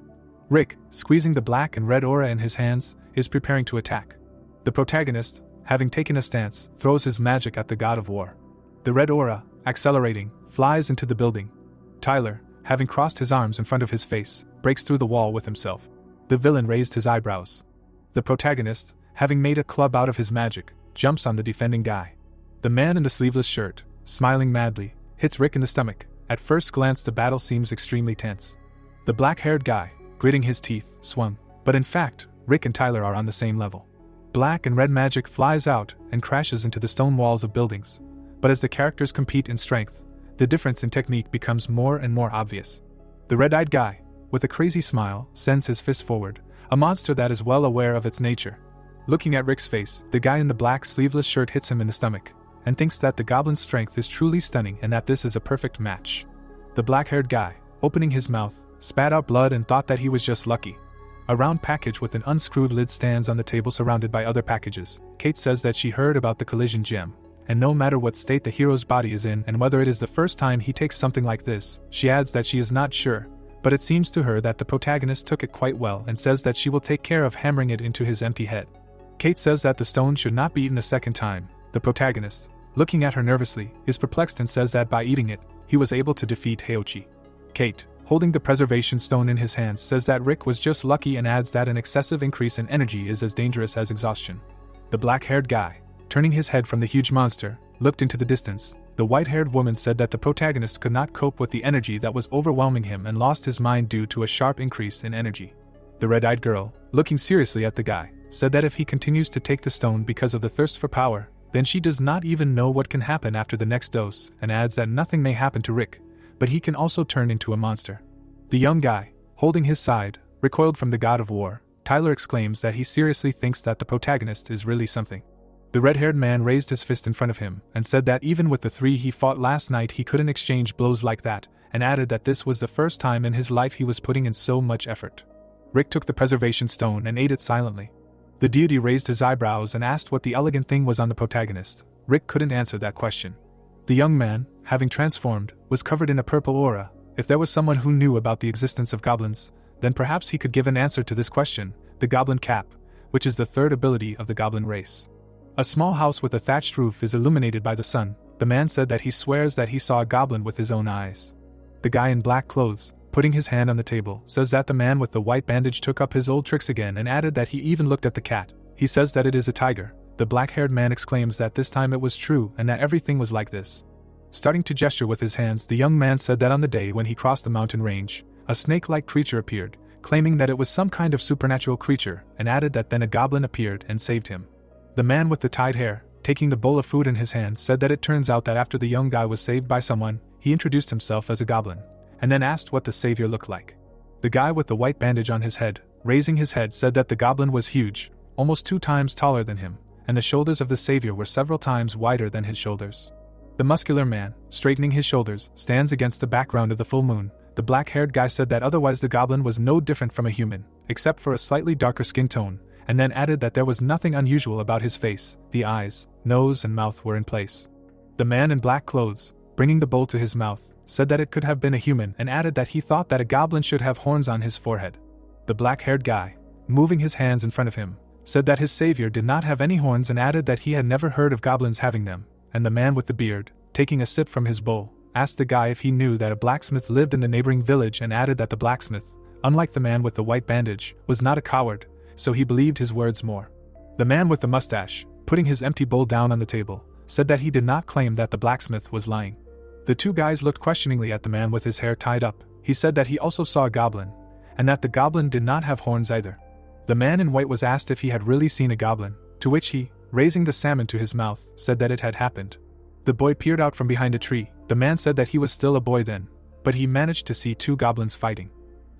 Rick, squeezing the black and red aura in his hands, is preparing to attack. The protagonist, having taken a stance, throws his magic at the god of war. The red aura, accelerating, flies into the building. Tyler, having crossed his arms in front of his face, breaks through the wall with himself. The villain raised his eyebrows. The protagonist, having made a club out of his magic, jumps on the defending guy. The man in the sleeveless shirt, smiling madly, hits Rick in the stomach. At first glance the battle seems extremely tense. The black-haired guy, gritting his teeth, swung, but in fact, Rick and Tyler are on the same level. Black and red magic flies out and crashes into the stone walls of buildings, but as the characters compete in strength, the difference in technique becomes more and more obvious. The red-eyed guy, with a crazy smile, sends his fist forward, a monster that is well aware of its nature. Looking at Rick's face, the guy in the black sleeveless shirt hits him in the stomach, and thinks that the goblin's strength is truly stunning and that this is a perfect match. The black-haired guy, opening his mouth, spat out blood and thought that he was just lucky. A round package with an unscrewed lid stands on the table surrounded by other packages. Kate says that she heard about the collision gem, and no matter what state the hero's body is in and whether it is the first time he takes something like this, she adds that she is not sure, but it seems to her that the protagonist took it quite well and says that she will take care of hammering it into his empty head. Kate says that the stone should not be eaten a second time. The protagonist, looking at her nervously, is perplexed and says that by eating it, he was able to defeat Heochi. Kate, holding the preservation stone in his hands, says that Rick was just lucky and adds that an excessive increase in energy is as dangerous as exhaustion. The black-haired guy, turning his head from the huge monster, looked into the distance. The white-haired woman said that the protagonist could not cope with the energy that was overwhelming him and lost his mind due to a sharp increase in energy. The red-eyed girl, looking seriously at the guy, said that if he continues to take the stone because of the thirst for power, then she does not even know what can happen after the next dose, and adds that nothing may happen to Rick, but he can also turn into a monster. The young guy, holding his side, recoiled from the god of war. Tyler exclaims that he seriously thinks that the protagonist is really something. The red-haired man raised his fist in front of him and said that even with the 3 he fought last night he couldn't exchange blows like that, and added that this was the first time in his life he was putting in so much effort. Rick took the preservation stone and ate it silently. The deity raised his eyebrows and asked what the elegant thing was on the protagonist. Rick couldn't answer that question. The young man, having transformed, was covered in a purple aura. If there was someone who knew about the existence of goblins, then perhaps he could give an answer to this question: the goblin cap, which is the third ability of the goblin race. A small house with a thatched roof is illuminated by the sun. The man said that he swears that he saw a goblin with his own eyes. The guy in black clothes, putting his hand on the table, says that the man with the white bandage took up his old tricks again and added that he even looked at the cat. He says that it is a tiger. The black-haired man exclaims that this time it was true and that everything was like this. Starting to gesture with his hands, the young man said that on the day when he crossed the mountain range, a snake-like creature appeared, claiming that it was some kind of supernatural creature, and added that then a goblin appeared and saved him. The man with the tied hair, taking the bowl of food in his hand, said that it turns out that after the young guy was saved by someone, he introduced himself as a goblin, and then asked what the savior looked like. The guy with the white bandage on his head, raising his head, said that the goblin was huge, almost 2 times taller than him, and the shoulders of the savior were several times wider than his shoulders. The muscular man, straightening his shoulders, stands against the background of the full moon. The black-haired guy said that otherwise the goblin was no different from a human, except for a slightly darker skin tone, and then added that there was nothing unusual about his face. The eyes, nose and mouth were in place. The man in black clothes, bringing the bowl to his mouth, said that it could have been a human and added that he thought that a goblin should have horns on his forehead. The black-haired guy, moving his hands in front of him, said that his savior did not have any horns and added that he had never heard of goblins having them, and the man with the beard, taking a sip from his bowl, asked the guy if he knew that a blacksmith lived in the neighboring village and added that the blacksmith, unlike the man with the white bandage, was not a coward, so he believed his words more. The man with the mustache, putting his empty bowl down on the table, said that he did not claim that the blacksmith was lying. The 2 guys looked questioningly at the man with his hair tied up. He said that he also saw a goblin, and that the goblin did not have horns either. The man in white was asked if he had really seen a goblin, to which he, raising the salmon to his mouth, said that it had happened. The boy peered out from behind a tree. The man said that he was still a boy then, but he managed to see 2 goblins fighting.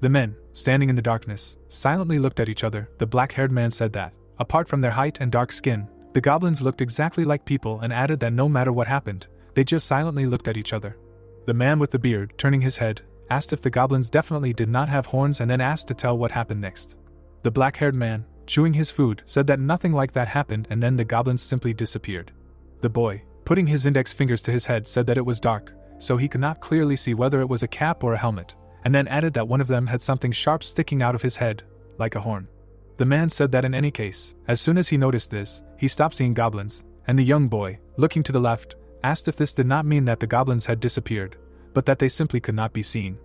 The men, standing in the darkness, silently looked at each other. The black-haired man said that, apart from their height and dark skin, the goblins looked exactly like people and added that no matter what happened, they just silently looked at each other. The man with the beard, turning his head, asked if the goblins definitely did not have horns and then asked to tell what happened next. The black-haired man, chewing his food, said that nothing like that happened and then the goblins simply disappeared. The boy, putting his index fingers to his head, said that it was dark, so he could not clearly see whether it was a cap or a helmet, and then added that one of them had something sharp sticking out of his head, like a horn. The man said that in any case, as soon as he noticed this, he stopped seeing goblins, and the young boy, looking to the left, asked if this did not mean that the goblins had disappeared, but that they simply could not be seen.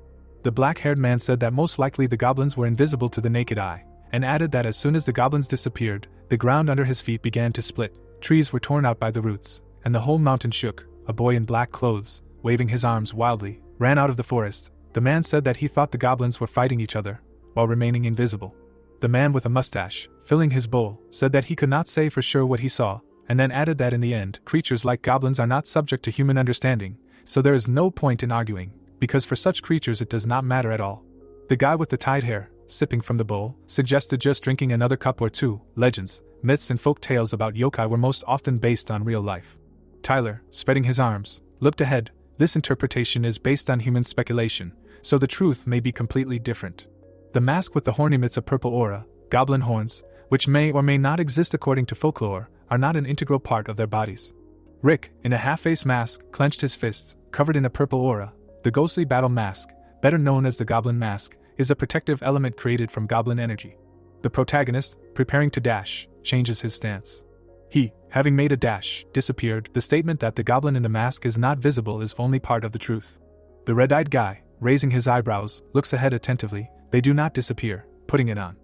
The black-haired man said that most likely the goblins were invisible to the naked eye, and added that as soon as the goblins disappeared, the ground under his feet began to split, trees were torn out by the roots, and the whole mountain shook. A boy in black clothes, waving his arms wildly, ran out of the forest. The man said that he thought the goblins were fighting each other, while remaining invisible. The man with a mustache, filling his bowl, said that he could not say for sure what he saw, and then added that in the end, creatures like goblins are not subject to human understanding, so there is no point in arguing, because for such creatures it does not matter at all. The guy with the tied hair, sipping from the bowl, suggested just drinking another cup or 2. Legends, myths and folk tales about yokai were most often based on real life. Tyler, spreading his arms, looked ahead. This interpretation is based on human speculation, so the truth may be completely different. The mask with the horn emits a purple aura. Goblin horns, which may or may not exist according to folklore, are not an integral part of their bodies. Rick, in a half-face mask, clenched his fists, covered in a purple aura. The ghostly battle mask, better known as the Goblin Mask, is a protective element created from goblin energy. The protagonist, preparing to dash, changes his stance. He, having made a dash, disappeared. The statement that the goblin in the mask is not visible is only part of the truth. The red-eyed guy, raising his eyebrows, looks ahead attentively. They do not disappear, putting it on.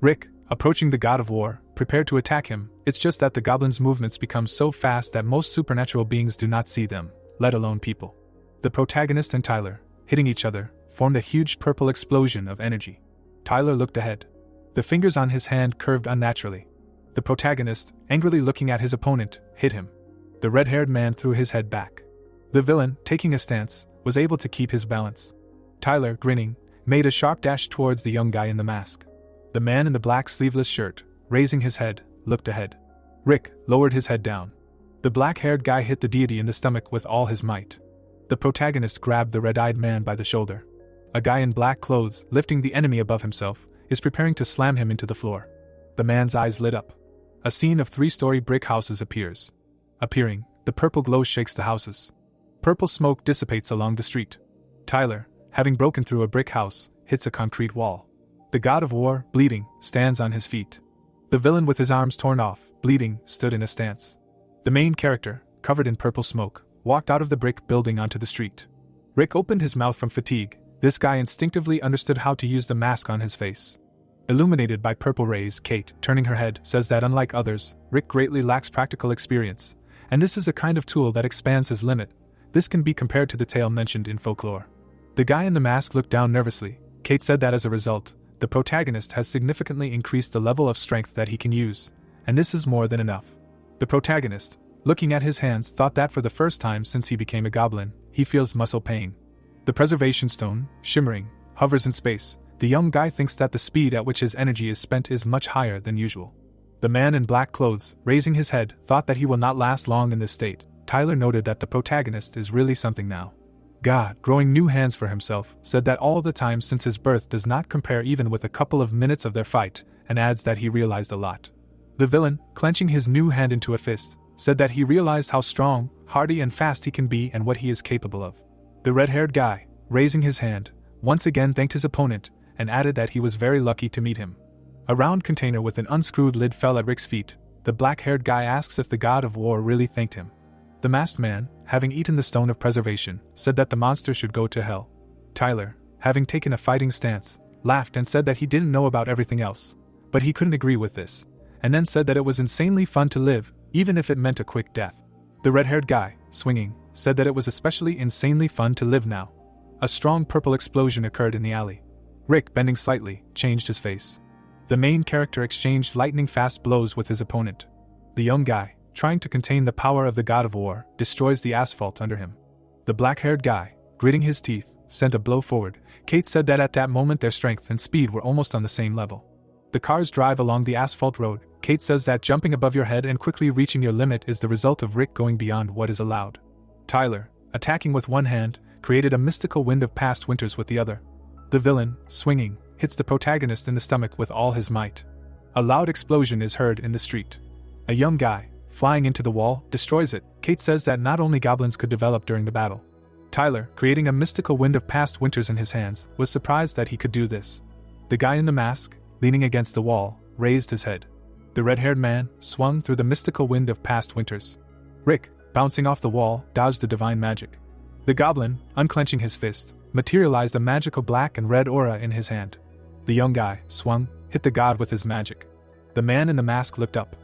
Rick, approaching the god of war, prepared to attack him. It's just that the goblin's movements become so fast that most supernatural beings do not see them, let alone people. The protagonist and Tyler, hitting each other, formed a huge purple explosion of energy. Tyler looked ahead. The fingers on his hand curved unnaturally. The protagonist, angrily looking at his opponent, hit him. The red-haired man threw his head back. The villain, taking a stance, was able to keep his balance. Tyler, grinning, made a sharp dash towards the young guy in the mask. The man in the black sleeveless shirt, raising his head, looked ahead. Rick lowered his head down. The black-haired guy hit the deity in the stomach with all his might. The protagonist grabbed the red-eyed man by the shoulder. A guy in black clothes, lifting the enemy above himself, is preparing to slam him into the floor. The man's eyes lit up. A scene of 3-story brick houses appears. Appearing, the purple glow shakes the houses. Purple smoke dissipates along the street. Tyler, having broken through a brick house, hits a concrete wall. The god of war, bleeding, stands on his feet. The villain with his arms torn off, bleeding, stood in a stance. The main character, covered in purple smoke, walked out of the brick building onto the street. Rick opened his mouth from fatigue. This guy instinctively understood how to use the mask on his face. Illuminated by purple rays, Kate, turning her head, says that unlike others, Rick greatly lacks practical experience, and this is a kind of tool that expands his limit. This can be compared to the tale mentioned in folklore. The guy in the mask looked down nervously. Kate said that as a result, the protagonist has significantly increased the level of strength that he can use, and this is more than enough. The protagonist, looking at his hands, thought that for the first time since he became a goblin, he feels muscle pain. The preservation stone, shimmering, hovers in space. The young guy thinks that the speed at which his energy is spent is much higher than usual. The man in black clothes, raising his head, thought that he will not last long in this state. Tyler noted that the protagonist is really something now. God, growing new hands for himself, said that all the time since his birth does not compare even with a couple of minutes of their fight, and adds that he realized a lot. The villain, clenching his new hand into a fist, said that he realized how strong, hardy and fast he can be and what he is capable of. The red-haired guy, raising his hand, once again thanked his opponent, and added that he was very lucky to meet him. A round container with an unscrewed lid fell at Rick's feet. The black-haired guy asks if the god of war really thanked him. The masked man, having eaten the stone of preservation, said that the monster should go to hell. Tyler, having taken a fighting stance, laughed and said that he didn't know about everything else, but he couldn't agree with this, and then said that it was insanely fun to live, even if it meant a quick death. The red-haired guy, swinging, said that it was especially insanely fun to live now. A strong purple explosion occurred in the alley. Rick, bending slightly, changed his face. The main character exchanged lightning-fast blows with his opponent. The young guy, trying to contain the power of the god of war, destroys the asphalt under him. The black-haired guy, gritting his teeth, sent a blow forward. Kate said that at that moment their strength and speed were almost on the same level. The cars drive along the asphalt road. Kate says that jumping above your head and quickly reaching your limit is the result of Rick going beyond what is allowed. Tyler, attacking with one hand, created a mystical wind of past winters with the other. The villain, swinging, hits the protagonist in the stomach with all his might. A loud explosion is heard in the street. A young guy, flying into the wall, destroys it. Kate says that not only goblins could develop during the battle. Tyler, creating a mystical wind of past winters in his hands, was surprised that he could do this. The guy in the mask, leaning against the wall, raised his head. The red-haired man swung through the mystical wind of past winters. Rick, bouncing off the wall, dodged the divine magic. The goblin, unclenching his fist, materialized a magical black and red aura in his hand. The young guy swung, hit the god with his magic. The man in the mask looked up.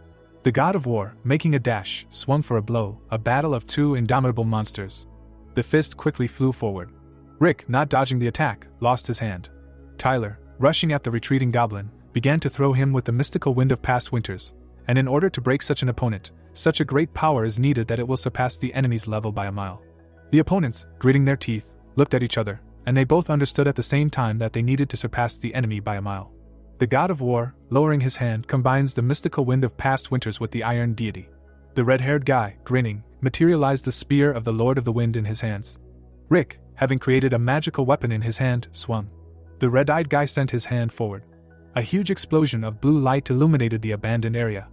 The god of war, making a dash, swung for a blow, a battle of two indomitable monsters. The fist quickly flew forward. Rick, not dodging the attack, lost his hand. Tyler, rushing at the retreating goblin, began to throw him with the mystical wind of past winters, and in order to break such an opponent, such a great power is needed that it will surpass the enemy's level by a mile. The opponents, gritting their teeth, looked at each other, and they both understood at the same time that they needed to surpass the enemy by a mile. The god of war, lowering his hand, combines the mystical wind of past winters with the iron deity. The red-haired guy, grinning, materialized the spear of the Lord of the Wind in his hands. Rick, having created a magical weapon in his hand, swung. The red-eyed guy sent his hand forward. A huge explosion of blue light illuminated the abandoned area.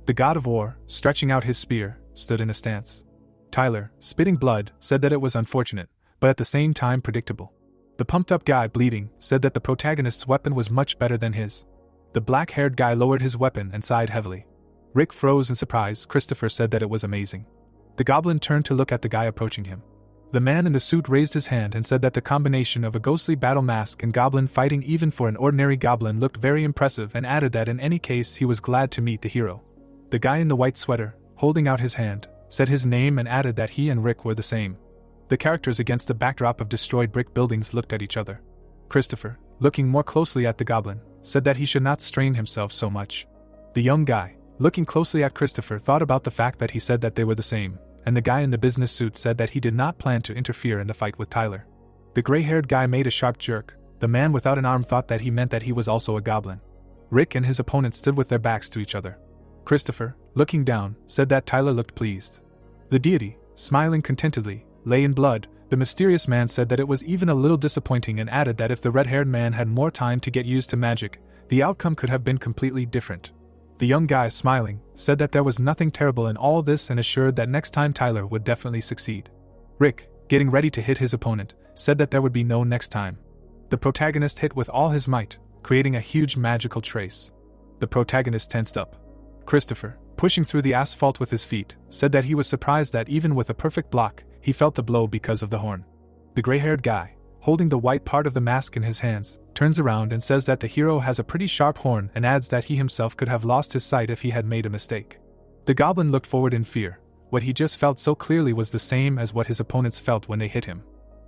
The god of war, stretching out his spear, stood in a stance. Tyler, spitting blood, said that it was unfortunate, but at the same time predictable. The pumped-up guy, bleeding, said that the protagonist's weapon was much better than his. The black-haired guy lowered his weapon and sighed heavily. Rick froze in surprise. Christopher said that it was amazing. The goblin turned to look at the guy approaching him. The man in the suit raised his hand and said that the combination of a ghostly battle mask and goblin fighting even for an ordinary goblin looked very impressive, and added that in any case he was glad to meet the hero. The guy in the white sweater, holding out his hand, said his name and added that he and Rick were the same. The characters against the backdrop of destroyed brick buildings looked at each other. Christopher, looking more closely at the goblin, said that he should not strain himself so much. The young guy, looking closely at Christopher, thought about the fact that he said that they were the same, and the guy in the business suit said that he did not plan to interfere in the fight with Tyler. The gray-haired guy made a sharp jerk. The man without an arm thought that he meant that he was also a goblin. Rick and his opponent stood with their backs to each other. Christopher, looking down, said that Tyler looked pleased. The deity, smiling contentedly, lay in blood. The mysterious man said that it was even a little disappointing and added that if the red-haired man had more time to get used to magic, the outcome could have been completely different. The young guy, smiling, said that there was nothing terrible in all this and assured that next time Tyler would definitely succeed. Rick, getting ready to hit his opponent, said that there would be no next time. The protagonist hit with all his might, creating a huge magical trace. The protagonist tensed up. Christopher, pushing through the asphalt with his feet, said that he was surprised that even with a perfect block, he felt the blow because of the horn. The gray-haired guy, holding the white part of the mask in his hands, turns around and says that the hero has a pretty sharp horn and adds that he himself could have lost his sight if he had made a mistake. The goblin looked forward in fear. What he just felt so clearly was the same as what his opponents felt when they hit him.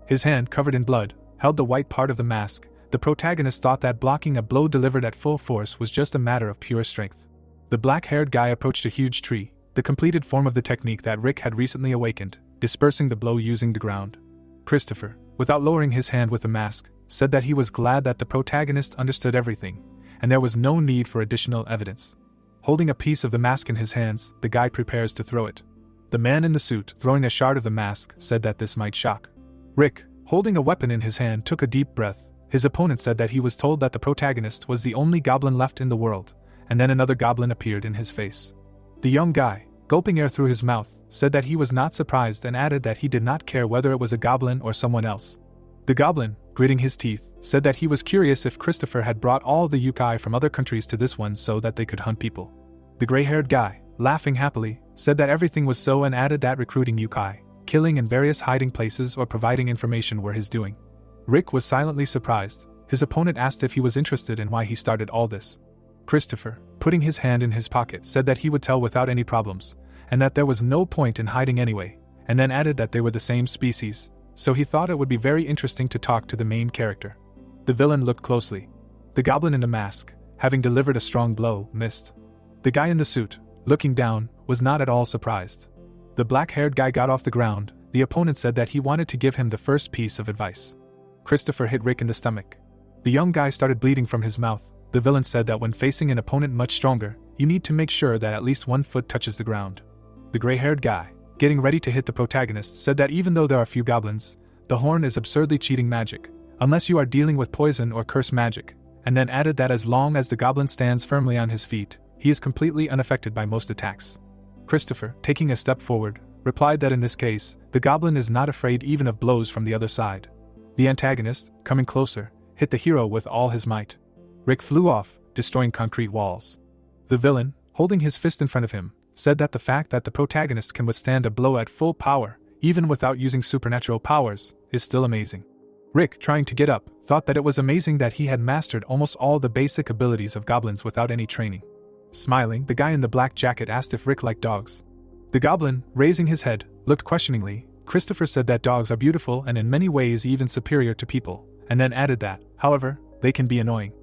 His hand, covered in blood, held the white part of the mask. The protagonist thought that blocking a blow delivered at full force was just a matter of pure strength. The black-haired guy approached a huge tree, the completed form of the technique that Rick had recently awakened, dispersing the blow using the ground. Christopher, without lowering his hand with the mask, said that he was glad that the protagonist understood everything, and there was no need for additional evidence. Holding a piece of the mask in his hands, the guy prepares to throw it. The man in the suit, throwing a shard of the mask, said that this might shock. Rick, holding a weapon in his hand, took a deep breath. His opponent said that he was told that the protagonist was the only goblin left in the world, and then another goblin appeared in his face. The young guy, gulping air through his mouth, said that he was not surprised and added that he did not care whether it was a goblin or someone else. The goblin, gritting his teeth, said that he was curious if Christopher had brought all the yokai from other countries to this one so that they could hunt people. The gray-haired guy, laughing happily, said that everything was so and added that recruiting yokai, killing in various hiding places or providing information were his doing. Rick was silently surprised. His opponent asked if he was interested in why he started all this. Christopher, putting his hand in his pocket, said that he would tell without any problems, and that there was no point in hiding anyway, and then added that they were the same species, so he thought it would be very interesting to talk to the main character. The villain looked closely. The goblin in the mask, having delivered a strong blow, missed. The guy in the suit, looking down, was not at all surprised. The black-haired guy got off the ground. The opponent said that he wanted to give him the first piece of advice. Christopher hit Rick in the stomach. The young guy started bleeding from his mouth. The villain said that when facing an opponent much stronger, you need to make sure that at least one foot touches the ground. The gray-haired guy, getting ready to hit the protagonist, said that even though there are few goblins, the horn is absurdly cheating magic, unless you are dealing with poison or curse magic, and then added that as long as the goblin stands firmly on his feet, he is completely unaffected by most attacks. Christopher, taking a step forward, replied that in this case, the goblin is not afraid even of blows from the other side. The antagonist, coming closer, hit the hero with all his might. Rick flew off, destroying concrete walls. The villain, holding his fist in front of him, said that the fact that the protagonist can withstand a blow at full power, even without using supernatural powers, is still amazing. Rick, trying to get up, thought that it was amazing that he had mastered almost all the basic abilities of goblins without any training. Smiling, the guy in the black jacket asked if Rick liked dogs. The goblin, raising his head, looked questioningly. Christopher said that dogs are beautiful and in many ways even superior to people, and then added that, however, they can be annoying.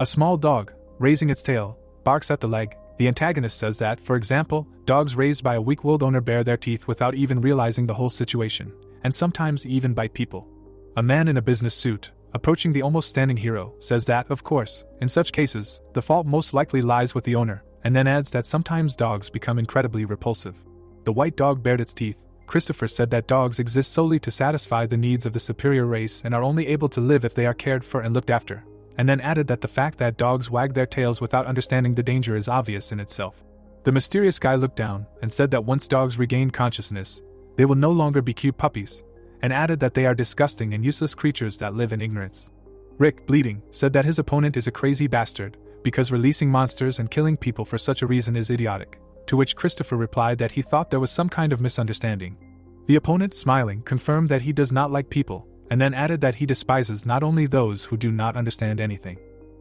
A small dog, raising its tail, barks at the leg. The antagonist says that, for example, dogs raised by a weak-willed owner bare their teeth without even realizing the whole situation, and sometimes even bite people. A man in a business suit, approaching the almost standing hero, says that, of course, in such cases, the fault most likely lies with the owner, and then adds that sometimes dogs become incredibly repulsive. The white dog bared its teeth. Christopher said that dogs exist solely to satisfy the needs of the superior race and are only able to live if they are cared for and looked after, and then added that the fact that dogs wag their tails without understanding the danger is obvious in itself. The mysterious guy looked down and said that once dogs regain consciousness, they will no longer be cute puppies, and added that they are disgusting and useless creatures that live in ignorance. Rick, bleeding, said that his opponent is a crazy bastard, because releasing monsters and killing people for such a reason is idiotic, to which Christopher replied that he thought there was some kind of misunderstanding. The opponent, smiling, confirmed that he does not like people, and then added that he despises not only those who do not understand anything.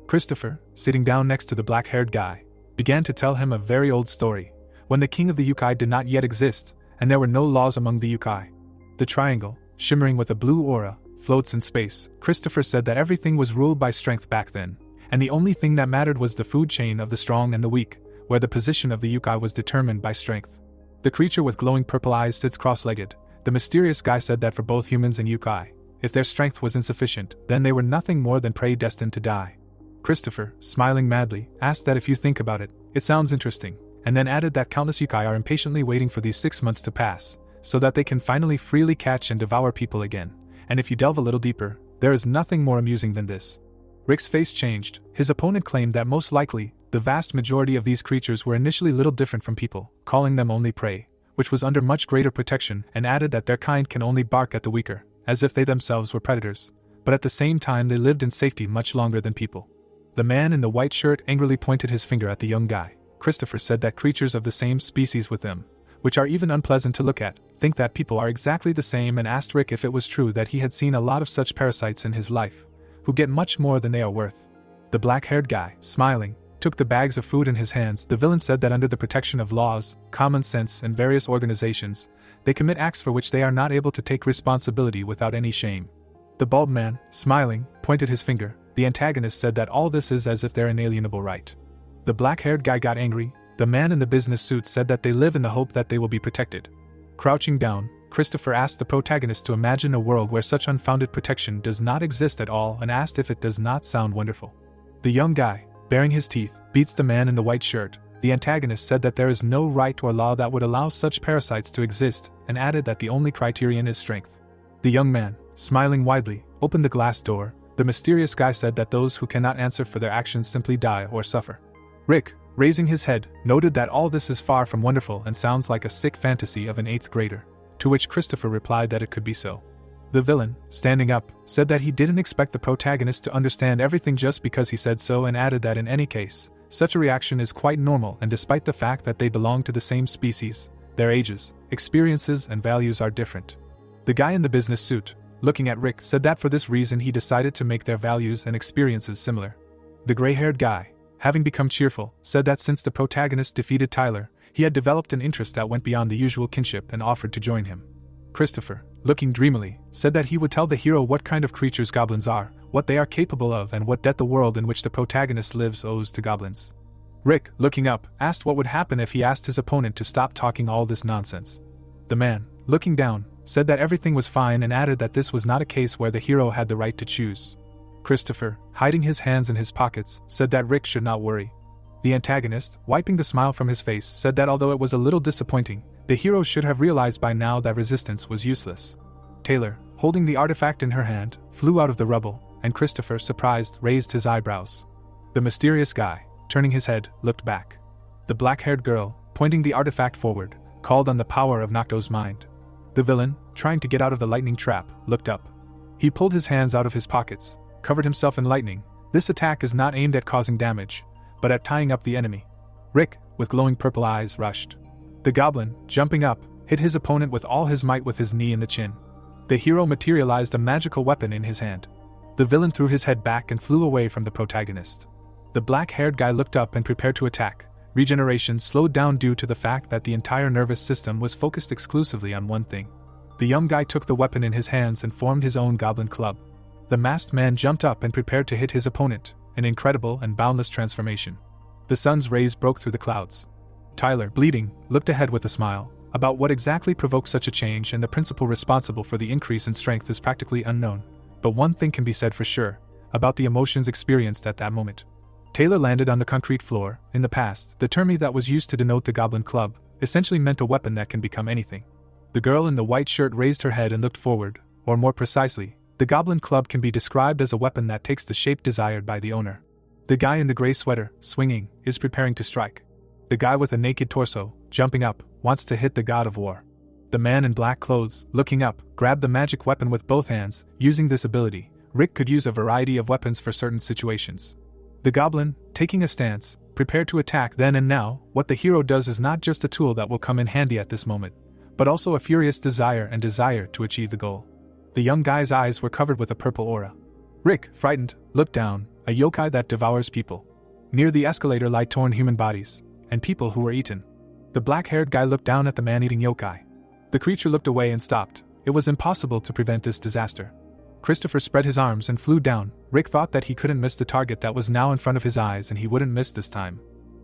Christopher, sitting down next to the black-haired guy, began to tell him a very old story, when the king of the yokai did not yet exist, and there were no laws among the yokai. The triangle, shimmering with a blue aura, floats in space. Christopher said that everything was ruled by strength back then, and the only thing that mattered was the food chain of the strong and the weak, where the position of the yokai was determined by strength. The creature with glowing purple eyes sits cross-legged. The mysterious guy said that for both humans and yokai, if their strength was insufficient, then they were nothing more than prey destined to die. Christopher, smiling madly, asked that if you think about it, it sounds interesting, and then added that countless yokai are impatiently waiting for these 6 months to pass, so that they can finally freely catch and devour people again, and if you delve a little deeper, there is nothing more amusing than this. Rick's face changed. His opponent claimed that most likely, the vast majority of these creatures were initially little different from people, calling them only prey, which was under much greater protection, and added that their kind can only bark at the weaker, as if they themselves were predators, but at the same time they lived in safety much longer than people. The man in the white shirt angrily pointed his finger at the young guy. Christopher said that creatures of the same species with them, which are even unpleasant to look at, think that people are exactly the same, and asked Rick if it was true that he had seen a lot of such parasites in his life, who get much more than they are worth. The black-haired guy, smiling, took the bags of food in his hands. The villain said that under the protection of laws, common sense, and various organizations, they commit acts for which they are not able to take responsibility without any shame. The bald man, smiling, pointed his finger. The antagonist said that all this is as if their inalienable right. The black-haired guy got angry. The man in the business suit said that they live in the hope that they will be protected. Crouching down, Christopher asked the protagonist to imagine a world where such unfounded protection does not exist at all, and asked if it does not sound wonderful. The young guy, baring his teeth, beats the man in the white shirt. The antagonist said that there is no right or law that would allow such parasites to exist, and added that the only criterion is strength. The young man, smiling widely, opened the glass door. The mysterious guy said that those who cannot answer for their actions simply die or suffer. Rick, raising his head, noted that all this is far from wonderful and sounds like a sick fantasy of an 8th grader, to which Christopher replied that it could be so. The villain, standing up, said that he didn't expect the protagonist to understand everything just because he said so, and added that in any case, such a reaction is quite normal, and despite the fact that they belong to the same species, their ages, experiences, and values are different. The guy in the business suit, looking at Rick, said that for this reason he decided to make their values and experiences similar. The gray-haired guy, having become cheerful, said that since the protagonist defeated Tyler, he had developed an interest that went beyond the usual kinship and offered to join him. Christopher, looking dreamily, said that he would tell the hero what kind of creatures goblins are, what they are capable of, and what debt the world in which the protagonist lives owes to goblins. Rick, looking up, asked what would happen if he asked his opponent to stop talking all this nonsense. The man, looking down, said that everything was fine, and added that this was not a case where the hero had the right to choose. Christopher, hiding his hands in his pockets, said that Rick should not worry. The antagonist, wiping the smile from his face, said that although it was a little disappointing, the hero should have realized by now that resistance was useless. Taylor, holding the artifact in her hand, flew out of the rubble, and Christopher, surprised, raised his eyebrows. The mysterious guy, turning his head, looked back. The black-haired girl, pointing the artifact forward, called on the power of Nocto's mind. The villain, trying to get out of the lightning trap, looked up. He pulled his hands out of his pockets, covered himself in lightning. This attack is not aimed at causing damage, but at tying up the enemy. Rick, with glowing purple eyes, rushed. The goblin, jumping up, hit his opponent with all his might with his knee in the chin. The hero materialized a magical weapon in his hand. The villain threw his head back and flew away from the protagonist. The black-haired guy looked up and prepared to attack. Regeneration slowed down due to the fact that the entire nervous system was focused exclusively on one thing. The young guy took the weapon in his hands and formed his own goblin club. The masked man jumped up and prepared to hit his opponent, an incredible and boundless transformation. The sun's rays broke through the clouds. Tyler, bleeding, looked ahead with a smile. About what exactly provoked such a change and the principle responsible for the increase in strength is practically unknown, but one thing can be said for sure, about the emotions experienced at that moment. Taylor landed on the concrete floor. In the past, the term that was used to denote the Goblin Club essentially meant a weapon that can become anything. The girl in the white shirt raised her head and looked forward, or more precisely, the Goblin Club can be described as a weapon that takes the shape desired by the owner. The guy in the gray sweater, swinging, is preparing to strike. The guy with a naked torso, jumping up, wants to hit the god of war. The man in black clothes, looking up, grabbed the magic weapon with both hands. Using this ability, Rick could use a variety of weapons for certain situations. The goblin, taking a stance, prepared to attack then and now. What the hero does is not just a tool that will come in handy at this moment, but also a furious desire to achieve the goal. The young guy's eyes were covered with a purple aura. Rick, frightened, looked down. A yokai that devours people. Near the escalator lie torn human bodies, and people who were eaten. The black-haired guy looked down at the man-eating yokai. The creature looked away and stopped. It was impossible to prevent this disaster. Christopher spread his arms and flew down. Rick thought that he couldn't miss the target that was now in front of his eyes, and he wouldn't miss this time.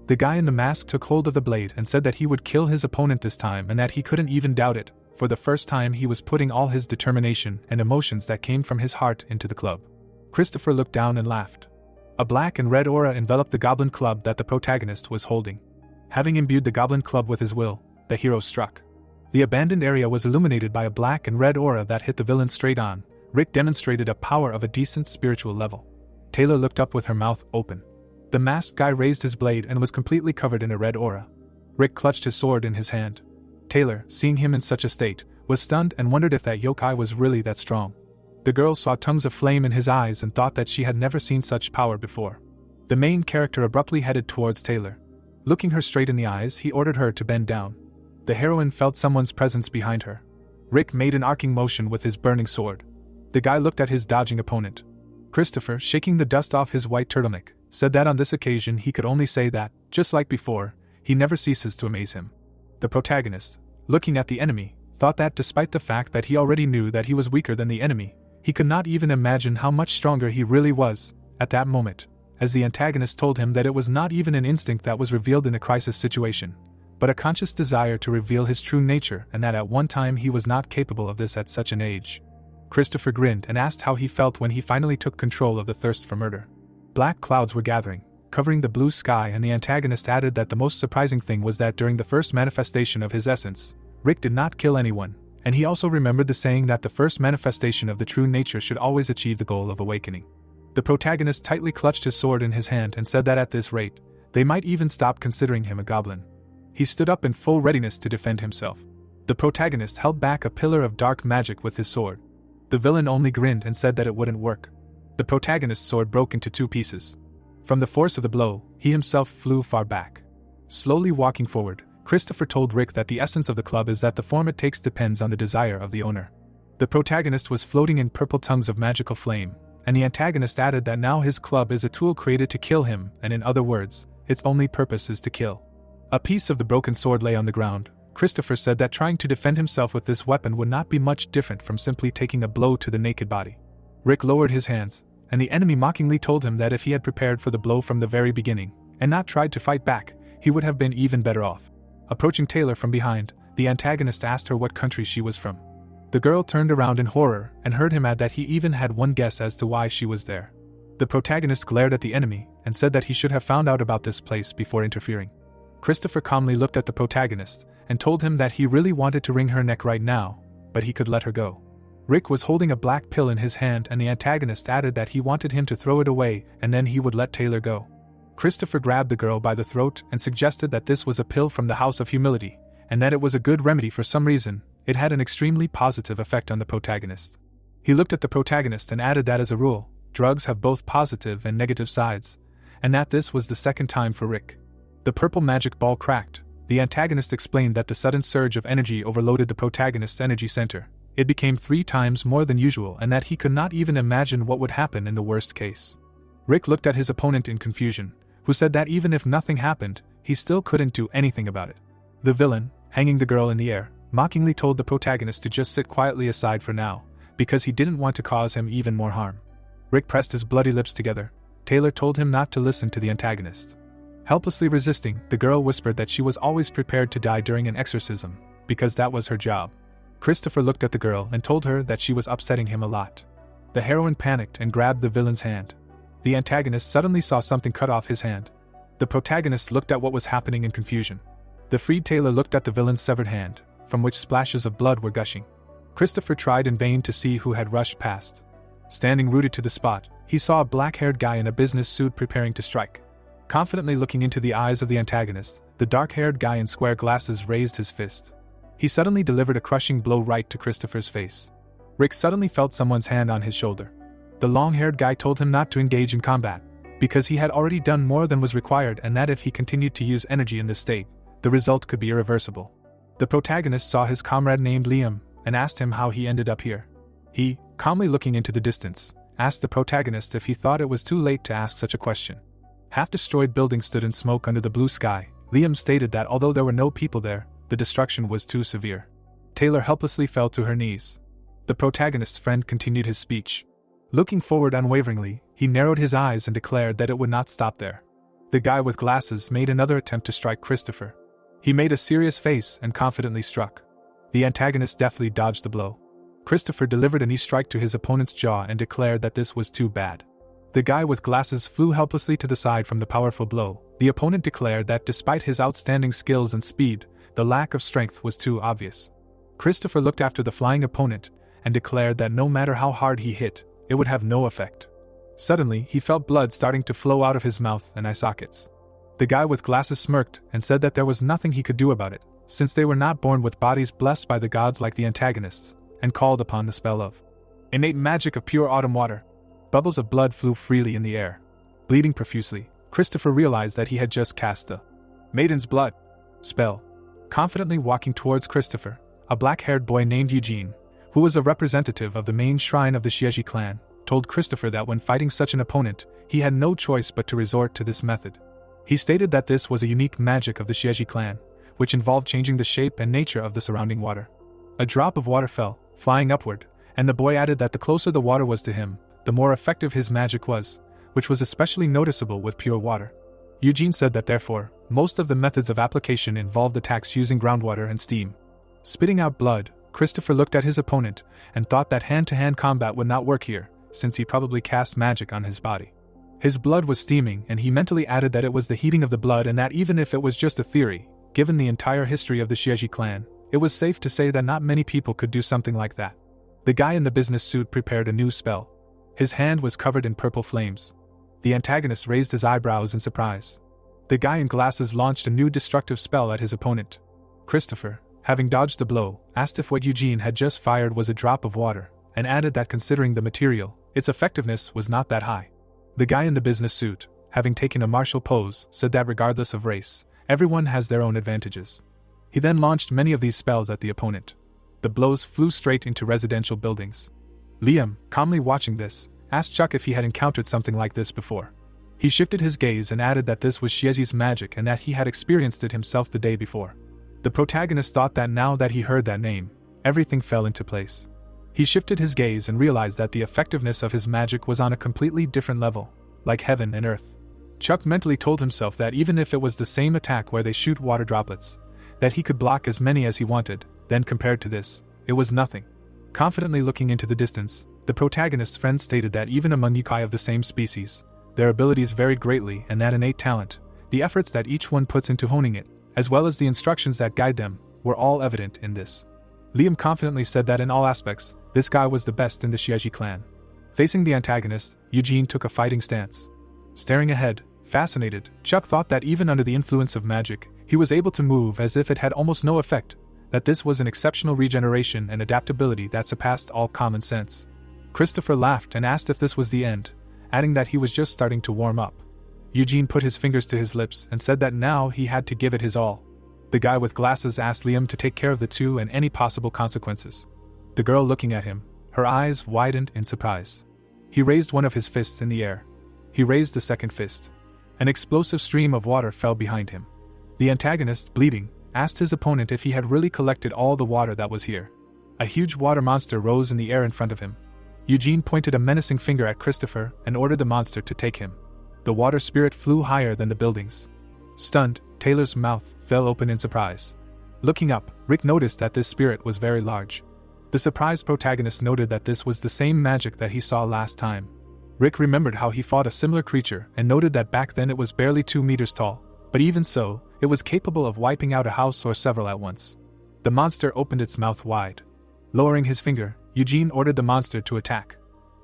The guy in the mask took hold of the blade and said that he would kill his opponent this time and that he couldn't even doubt it. For the first time he was putting all his determination and emotions that came from his heart into the club. Christopher looked down and laughed. A black and red aura enveloped the goblin club that the protagonist was holding. Having imbued the goblin club with his will, the hero struck. The abandoned area was illuminated by a black and red aura that hit the villain straight on. Rick demonstrated a power of a decent spiritual level. Taylor looked up with her mouth open. The masked guy raised his blade and was completely covered in a red aura. Rick clutched his sword in his hand. Taylor, seeing him in such a state, was stunned and wondered if that yokai was really that strong. The girl saw tongues of flame in his eyes and thought that she had never seen such power before. The main character abruptly headed towards Taylor. Looking her straight in the eyes, he ordered her to bend down. The heroine felt someone's presence behind her. Rick made an arcing motion with his burning sword. The guy looked at his dodging opponent. Christopher, shaking the dust off his white turtleneck, said that on this occasion he could only say that, just like before, he never ceases to amaze him. The protagonist, looking at the enemy, thought that despite the fact that he already knew that he was weaker than the enemy, he could not even imagine how much stronger he really was, at that moment, as the antagonist told him that it was not even an instinct that was revealed in a crisis situation, but a conscious desire to reveal his true nature and that at one time he was not capable of this at such an age. Christopher grinned and asked how he felt when he finally took control of the thirst for murder. Black clouds were gathering, covering the blue sky, and the antagonist added that the most surprising thing was that during the first manifestation of his essence, Rick did not kill anyone. And he also remembered the saying that the first manifestation of the true nature should always achieve the goal of awakening. The protagonist tightly clutched his sword in his hand and said that at this rate, they might even stop considering him a goblin. He stood up in full readiness to defend himself. The protagonist held back a pillar of dark magic with his sword. The villain only grinned and said that it wouldn't work. The protagonist's sword broke into 2 pieces. From the force of the blow, he himself flew far back. Slowly walking forward, Christopher told Rick that the essence of the club is that the form it takes depends on the desire of the owner. The protagonist was floating in purple tongues of magical flame, and the antagonist added that now his club is a tool created to kill him, and in other words, its only purpose is to kill. A piece of the broken sword lay on the ground. Christopher said that trying to defend himself with this weapon would not be much different from simply taking a blow to the naked body. Rick lowered his hands, and the enemy mockingly told him that if he had prepared for the blow from the very beginning, and not tried to fight back, he would have been even better off. Approaching Taylor from behind, the antagonist asked her what country she was from. The girl turned around in horror and heard him add that he even had one guess as to why she was there. The protagonist glared at the enemy and said that he should have found out about this place before interfering. Christopher calmly looked at the protagonist and told him that he really wanted to wring her neck right now, but he could let her go. Rick was holding a black pill in his hand, and the antagonist added that he wanted him to throw it away and then he would let Taylor go. Christopher grabbed the girl by the throat and suggested that this was a pill from the House of Humility, and that it was a good remedy for some reason. It had an extremely positive effect on the protagonist. He looked at the protagonist and added that as a rule, drugs have both positive and negative sides, and that this was the second time for Rick. The purple magic ball cracked. The antagonist explained that the sudden surge of energy overloaded the protagonist's energy center. It became 3 times more than usual, and that he could not even imagine what would happen in the worst case. Rick looked at his opponent in confusion, who said that even if nothing happened, he still couldn't do anything about it. The villain, hanging the girl in the air, mockingly told the protagonist to just sit quietly aside for now, because he didn't want to cause him even more harm. Rick pressed his bloody lips together. Taylor told him not to listen to the antagonist. Helplessly resisting, the girl whispered that she was always prepared to die during an exorcism, because that was her job. Christopher looked at the girl and told her that she was upsetting him a lot. The heroine panicked and grabbed the villain's hand. The antagonist suddenly saw something cut off his hand. The protagonist looked at what was happening in confusion. The freed Taylor looked at the villain's severed hand, from which splashes of blood were gushing. Christopher tried in vain to see who had rushed past. Standing rooted to the spot, he saw a black-haired guy in a business suit preparing to strike. Confidently looking into the eyes of the antagonist, the dark-haired guy in square glasses raised his fist. He suddenly delivered a crushing blow right to Christopher's face. Rick suddenly felt someone's hand on his shoulder. The long-haired guy told him not to engage in combat, because he had already done more than was required and that if he continued to use energy in this state, the result could be irreversible. The protagonist saw his comrade named Liam, and asked him how he ended up here. He, calmly looking into the distance, asked the protagonist if he thought it was too late to ask such a question. Half-destroyed buildings stood in smoke under the blue sky. Liam stated that although there were no people there, the destruction was too severe. Taylor helplessly fell to her knees. The protagonist's friend continued his speech. Looking forward unwaveringly, he narrowed his eyes and declared that it would not stop there. The guy with glasses made another attempt to strike Christopher. He made a serious face and confidently struck. The antagonist deftly dodged the blow. Christopher delivered a knee strike to his opponent's jaw and declared that this was too bad. The guy with glasses flew helplessly to the side from the powerful blow. The opponent declared that despite his outstanding skills and speed, the lack of strength was too obvious. Christopher looked after the flying opponent and declared that no matter how hard he hit, it would have no effect. Suddenly, he felt blood starting to flow out of his mouth and eye sockets. The guy with glasses smirked and said that there was nothing he could do about it, since they were not born with bodies blessed by the gods like the antagonists, and called upon the spell of innate magic of pure autumn water. Bubbles of blood flew freely in the air. Bleeding profusely, Christopher realized that he had just cast the Maiden's Blood spell. Confidently walking towards Christopher, a black-haired boy named Eugene, who was a representative of the main shrine of the Shieji clan, told Christopher that when fighting such an opponent, he had no choice but to resort to this method. He stated that this was a unique magic of the Shieji clan, which involved changing the shape and nature of the surrounding water. A drop of water fell, flying upward, and the boy added that the closer the water was to him, the more effective his magic was, which was especially noticeable with pure water. Eugene said that therefore, most of the methods of application involved attacks using groundwater and steam. Spitting out blood, Christopher looked at his opponent and thought that hand-to-hand combat would not work here, since he probably cast magic on his body. His blood was steaming, and he mentally added that it was the heating of the blood and that even if it was just a theory, given the entire history of the Shieji clan, it was safe to say that not many people could do something like that. The guy in the business suit prepared a new spell. His hand was covered in purple flames. The antagonist raised his eyebrows in surprise. The guy in glasses launched a new destructive spell at his opponent. Christopher, having dodged the blow, asked if what Eugene had just fired was a drop of water, and added that considering the material, its effectiveness was not that high. The guy in the business suit, having taken a martial pose, said that regardless of race, everyone has their own advantages. He then launched many of these spells at the opponent. The blows flew straight into residential buildings. Liam, calmly watching this, asked Chuck if he had encountered something like this before. He shifted his gaze and added that this was Shieji's magic and that he had experienced it himself the day before. The protagonist thought that now that he heard that name, everything fell into place. He shifted his gaze and realized that the effectiveness of his magic was on a completely different level, like heaven and earth. Chuck mentally told himself that even if it was the same attack where they shoot water droplets, that he could block as many as he wanted, then compared to this, it was nothing. Confidently looking into the distance, the protagonist's friend stated that even among yokai of the same species, their abilities varied greatly and that innate talent, the efforts that each one puts into honing it, as well as the instructions that guide them, were all evident in this. Liam confidently said that in all aspects, this guy was the best in the Shieji clan. Facing the antagonist, Eugene took a fighting stance. Staring ahead, fascinated, Chuck thought that even under the influence of magic, he was able to move as if it had almost no effect, that this was an exceptional regeneration and adaptability that surpassed all common sense. Christopher laughed and asked if this was the end, adding that he was just starting to warm up. Eugene put his fingers to his lips and said that now he had to give it his all. The guy with glasses asked Liam to take care of the two and any possible consequences. The girl looking at him, her eyes widened in surprise. He raised one of his fists in the air. He raised the second fist. An explosive stream of water fell behind him. The antagonist, bleeding, asked his opponent if he had really collected all the water that was here. A huge water monster rose in the air in front of him. Eugene pointed a menacing finger at Christopher and ordered the monster to take him. The water spirit flew higher than the buildings. Stunned, Taylor's mouth fell open in surprise. Looking up, Rick noticed that this spirit was very large. The surprised protagonist noted that this was the same magic that he saw last time. Rick remembered how he fought a similar creature and noted that back then it was barely 2 meters tall, but even so, it was capable of wiping out a house or several at once. The monster opened its mouth wide. Lowering his finger, Eugene ordered the monster to attack.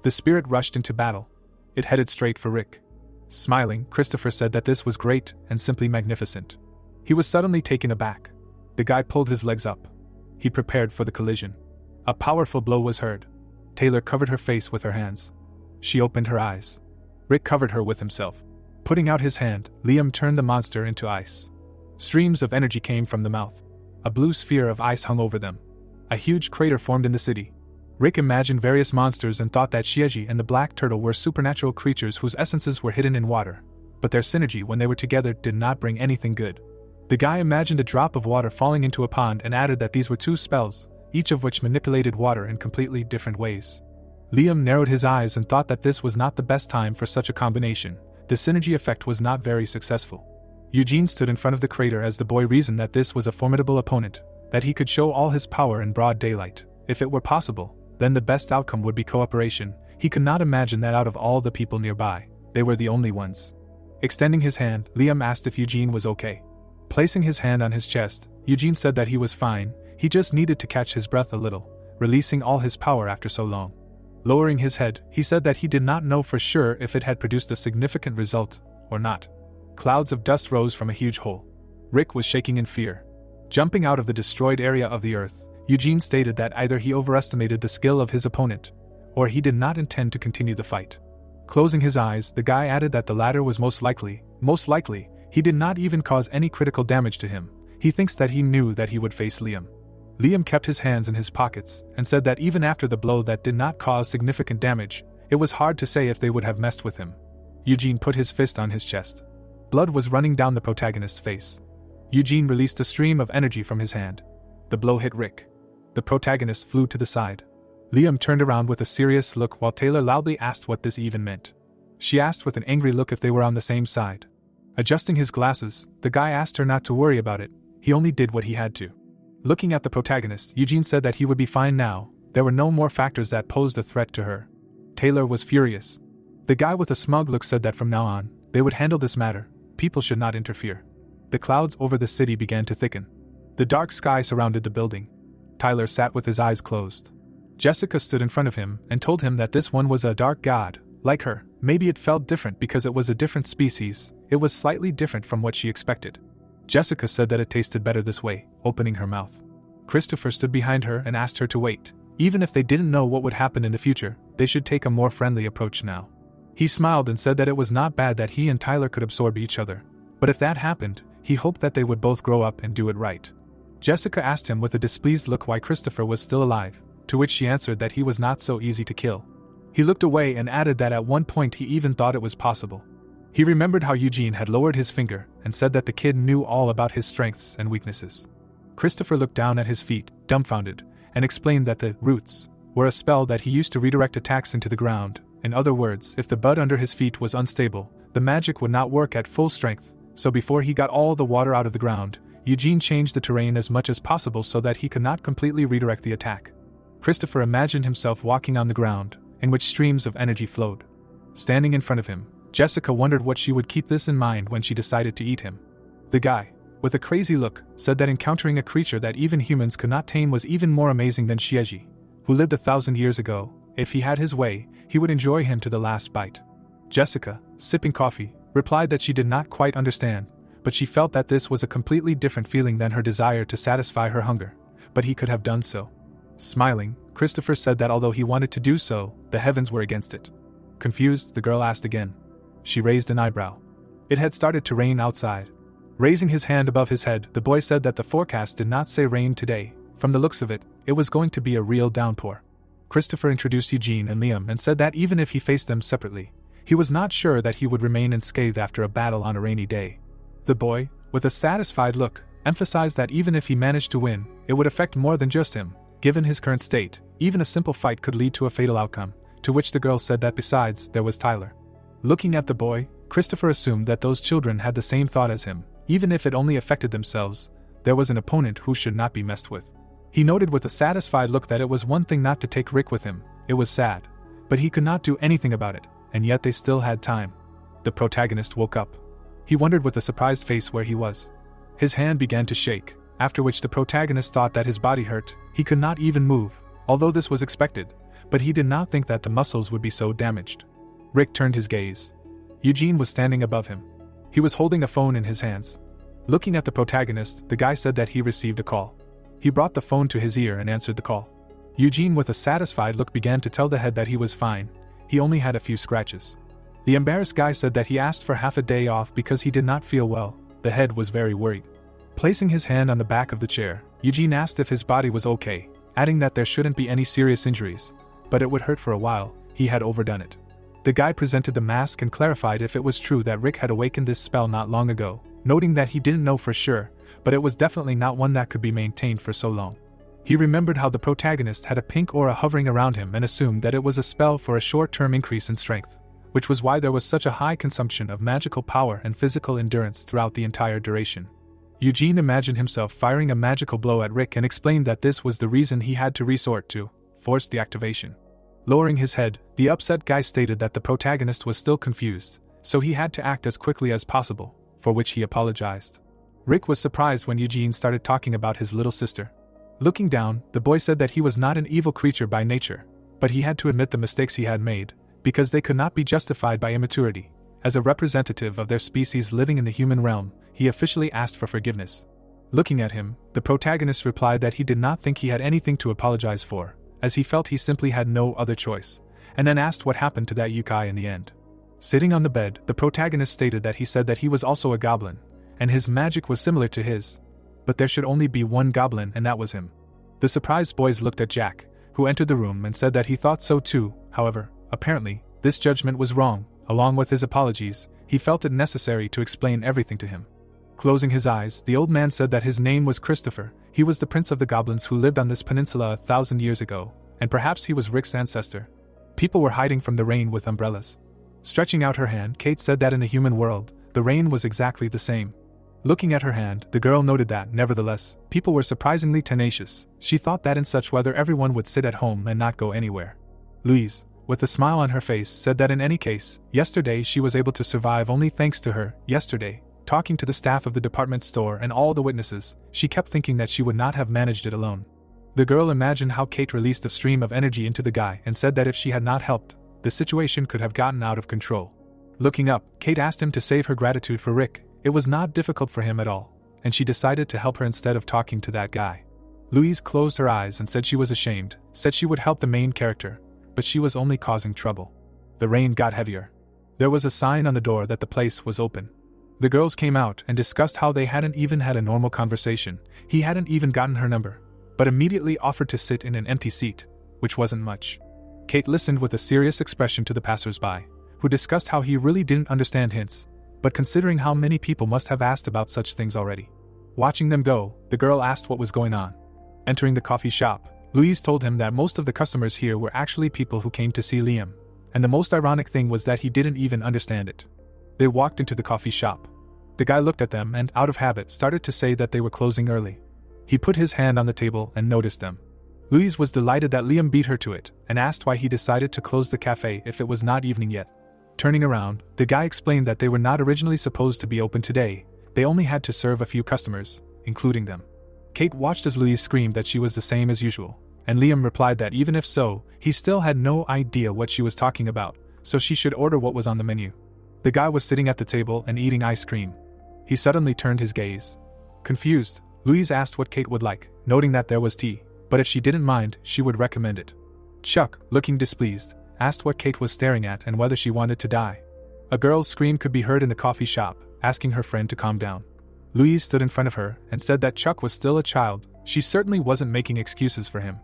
The spirit rushed into battle. It headed straight for Rick. Smiling, Christopher said that this was great and simply magnificent. He was suddenly taken aback. The guy pulled his legs up. he prepared for the collision. A powerful blow was heard. Taylor covered her face with her hands. She opened her eyes. Rick covered her with himself. Putting out his hand, Liam turned the monster into ice. Streams of energy came from the mouth. A blue sphere of ice hung over them. A huge crater formed in the city. Rick imagined various monsters and thought that Shieji and the black turtle were supernatural creatures whose essences were hidden in water, but their synergy when they were together did not bring anything good. The guy imagined a drop of water falling into a pond and added that these were two spells, each of which manipulated water in completely different ways. Liam narrowed his eyes and thought that this was not the best time for such a combination. The synergy effect was not very successful. Eugene stood in front of the crater as the boy reasoned that this was a formidable opponent, that he could show all his power in broad daylight. If it were possible, then the best outcome would be cooperation. He could not imagine that out of all the people nearby, they were the only ones. Extending his hand, Liam asked if Eugene was okay. Placing his hand on his chest, Eugene said that he was fine, he just needed to catch his breath a little, releasing all his power after so long. Lowering his head, he said that he did not know for sure if it had produced a significant result or not. Clouds of dust rose from a huge hole. Rick was shaking in fear. Jumping out of the destroyed area of the earth, Eugene stated that either he overestimated the skill of his opponent, or he did not intend to continue the fight. Closing his eyes, the guy added that the latter was most likely, he did not even cause any critical damage to him. He thinks that he knew that he would face Liam. Liam kept his hands in his pockets and said that even after the blow that did not cause significant damage, it was hard to say if they would have messed with him. Eugene put his fist on his chest. Blood was running down the protagonist's face. Eugene released a stream of energy from his hand. The blow hit Rick. The protagonist flew to the side. Liam turned around with a serious look while Taylor loudly asked what this even meant. She asked with an angry look if they were on the same side. Adjusting his glasses, the guy asked her not to worry about it. He only did what he had to. Looking at the protagonist, Eugene said that he would be fine now. There were no more factors that posed a threat to her. Taylor was furious. The guy with a smug look said that from now on, they would handle this matter. People should not interfere. The clouds over the city began to thicken. The dark sky surrounded the building. Tyler sat with his eyes closed. Jessica stood in front of him and told him that this one was a dark god, like her. Maybe it felt different because it was a different species. It was slightly different from what she expected. Jessica said that it tasted better this way, opening her mouth. Christopher stood behind her and asked her to wait. Even if they didn't know what would happen in the future, they should take a more friendly approach now. He smiled and said that it was not bad that he and Tyler could absorb each other. But if that happened, he hoped that they would both grow up and do it right. Jessica asked him with a displeased look why Christopher was still alive, to which she answered that he was not so easy to kill. He looked away and added that at one point he even thought it was possible. He remembered how Eugene had lowered his finger and said that the kid knew all about his strengths and weaknesses. Christopher looked down at his feet, dumbfounded, and explained that the roots were a spell that he used to redirect attacks into the ground. In other words, if the bud under his feet was unstable, the magic would not work at full strength, so before he got all the water out of the ground, Eugene changed the terrain as much as possible so that he could not completely redirect the attack. Christopher imagined himself walking on the ground, in which streams of energy flowed. Standing in front of him, Jessica wondered what she would keep this in mind when she decided to eat him. The guy, with a crazy look, said that encountering a creature that even humans could not tame was even more amazing than Shieji, who lived 1,000 years ago. If he had his way, he would enjoy him to the last bite. Jessica, sipping coffee, replied that she did not quite understand, but she felt that this was a completely different feeling than her desire to satisfy her hunger, but he could have done so. Smiling, Christopher said that although he wanted to do so, the heavens were against it. Confused, the girl asked again. She raised an eyebrow. It had started to rain outside. Raising his hand above his head, the boy said that the forecast did not say rain today. From the looks of it, it was going to be a real downpour. Christopher introduced Eugene and Liam and said that even if he faced them separately, he was not sure that he would remain unscathed after a battle on a rainy day. The boy, with a satisfied look, emphasized that even if he managed to win, it would affect more than just him. Given his current state, even a simple fight could lead to a fatal outcome, to which the girl said that besides, there was Tyler. Looking at the boy, Christopher assumed that those children had the same thought as him. Even if it only affected themselves, there was an opponent who should not be messed with. He noted with a satisfied look that it was one thing not to take Rick with him. It was sad, but he could not do anything about it, and yet they still had time. The protagonist woke up. He wondered with a surprised face where he was. His hand began to shake, after which the protagonist thought that his body hurt. He could not even move, although this was expected, but he did not think that the muscles would be so damaged. Rick turned his gaze. Eugene was standing above him. He was holding a phone in his hands. Looking at the protagonist, the guy said that he received a call. He brought the phone to his ear and answered the call. Eugene, with a satisfied look, began to tell the head that he was fine, he only had a few scratches. The embarrassed guy said that he asked for half a day off because he did not feel well. The head was very worried. Placing his hand on the back of the chair, Eugene asked if his body was okay, adding that there shouldn't be any serious injuries, but it would hurt for a while. He had overdone it. The guy presented the mask and clarified if it was true that Rick had awakened this spell not long ago, noting that he didn't know for sure, but it was definitely not one that could be maintained for so long. He remembered how the protagonist had a pink aura hovering around him and assumed that it was a spell for a short-term increase in strength, which was why there was such a high consumption of magical power and physical endurance throughout the entire duration. Eugene imagined himself firing a magical blow at Rick and explained that this was the reason he had to resort to force the activation. Lowering his head, the upset guy stated that the protagonist was still confused, so he had to act as quickly as possible, for which he apologized. Rick was surprised when Eugene started talking about his little sister. Looking down, the boy said that he was not an evil creature by nature, but he had to admit the mistakes he had made, because they could not be justified by immaturity. As a representative of their species living in the human realm, he officially asked for forgiveness. Looking at him, the protagonist replied that he did not think he had anything to apologize for, as he felt he simply had no other choice, and then asked what happened to that yokai in the end. Sitting on the bed, the protagonist stated that he said that he was also a goblin, and his magic was similar to his, but there should only be one goblin and that was him. The surprised boys looked at Jack, who entered the room and said that he thought so too. However, apparently, this judgment was wrong. Along with his apologies, he felt it necessary to explain everything to him. Closing his eyes, the old man said that his name was Christopher. He was the prince of the goblins who lived on this peninsula 1,000 years ago, and perhaps he was Rick's ancestor. People were hiding from the rain with umbrellas. Stretching out her hand, Kate said that in the human world, the rain was exactly the same. Looking at her hand, the girl noted that, nevertheless, people were surprisingly tenacious. She thought that in such weather everyone would sit at home and not go anywhere. Louise, with a smile on her face, said that in any case, yesterday she was able to survive only thanks to her. Yesterday, talking to the staff of the department store and all the witnesses, she kept thinking that she would not have managed it alone. The girl imagined how Kate released a stream of energy into the guy and said that if she had not helped, the situation could have gotten out of control. Looking up, Kate asked him to save her gratitude for Rick. It was not difficult for him at all, and she decided to help her instead of talking to that guy. Louise closed her eyes and said she was ashamed, said she would help the main character, but she was only causing trouble. The rain got heavier. There was a sign on the door that the place was open. The girls came out and discussed how they hadn't even had a normal conversation. He hadn't even gotten her number, but immediately offered to sit in an empty seat, which wasn't much. Kate listened with a serious expression to the passers-by, who discussed how he really didn't understand hints, but considering how many people must have asked about such things already. Watching them go, the girl asked what was going on. Entering the coffee shop, Louise told him that most of the customers here were actually people who came to see Liam, and the most ironic thing was that he didn't even understand it. They walked into the coffee shop. The guy looked at them and, out of habit, started to say that they were closing early. He put his hand on the table and noticed them. Louise was delighted that Liam beat her to it, and asked why he decided to close the cafe if it was not evening yet. Turning around, the guy explained that they were not originally supposed to be open today. They only had to serve a few customers, including them. Kate watched as Louise screamed that she was the same as usual, and Liam replied that even if so, he still had no idea what she was talking about, so she should order what was on the menu. The guy was sitting at the table and eating ice cream. He suddenly turned his gaze. Confused, Louise asked what Kate would like, noting that there was tea, but if she didn't mind, she would recommend it. Chuck, looking displeased, asked what Kate was staring at and whether she wanted to die. A girl's scream could be heard in the coffee shop, asking her friend to calm down. Louise stood in front of her and said that Chuck was still a child. She certainly wasn't making excuses for him.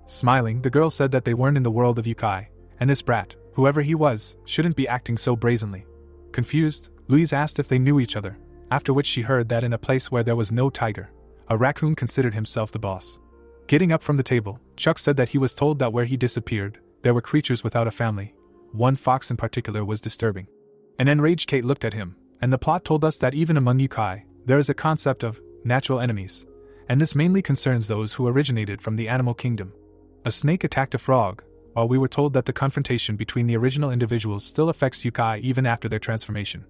Smiling, the girl said that they weren't in the world of yokai, and this brat, whoever he was, shouldn't be acting so brazenly. Confused, Louise asked if they knew each other, after which she heard that in a place where there was no tiger, a raccoon considered himself the boss. Getting up from the table, Chuck said that he was told that where he disappeared, there were creatures without a family. One fox in particular was disturbing. An enraged Kate looked at him, and the plot told us that even among yokai, there is a concept of natural enemies, and this mainly concerns those who originated from the animal kingdom. A snake attacked a frog, while we were told that the confrontation between the original individuals still affects yokai even after their transformation.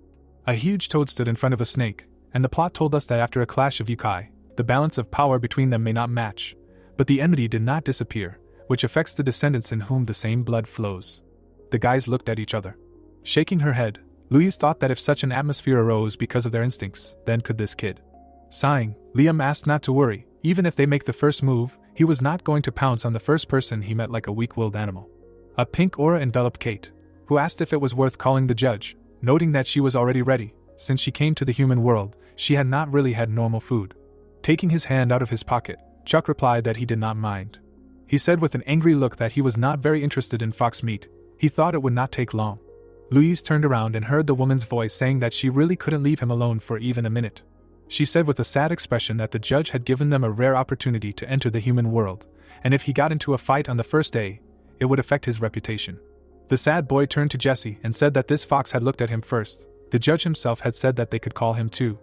A huge toad stood in front of a snake, and the plot told us that after a clash of yokai, the balance of power between them may not match, but the enmity did not disappear, which affects the descendants in whom the same blood flows. The guys looked at each other. Shaking her head, Louise thought that if such an atmosphere arose because of their instincts, then could this kid. Sighing, Liam asked not to worry, Even if they make the first move, he was not going to pounce on the first person he met like a weak-willed animal. A pink aura enveloped Kate, who asked if it was worth calling the judge, noting that she was already ready. Since she came to the human world, she had not really had normal food. Taking his hand out of his pocket, Chuck replied that he did not mind. He said with an angry look that he was not very interested in fox meat. He thought it would not take long. Louise turned around and heard the woman's voice saying that she really couldn't leave him alone for even a minute. She said with a sad expression that the judge had given them a rare opportunity to enter the human world, and if he got into a fight on the first day, it would affect his reputation. The sad boy turned to Jesse and said that this fox had looked at him first. The judge himself had said that they could call him too.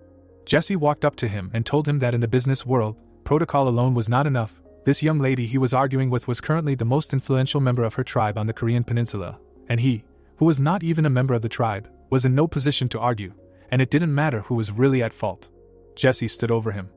Jesse walked up to him and told him that in the business world, protocol alone was not enough. This young lady he was arguing with was currently the most influential member of her tribe on the Korean peninsula, and he, who was not even a member of the tribe, was in no position to argue, and it didn't matter who was really at fault. Jessie stood over him.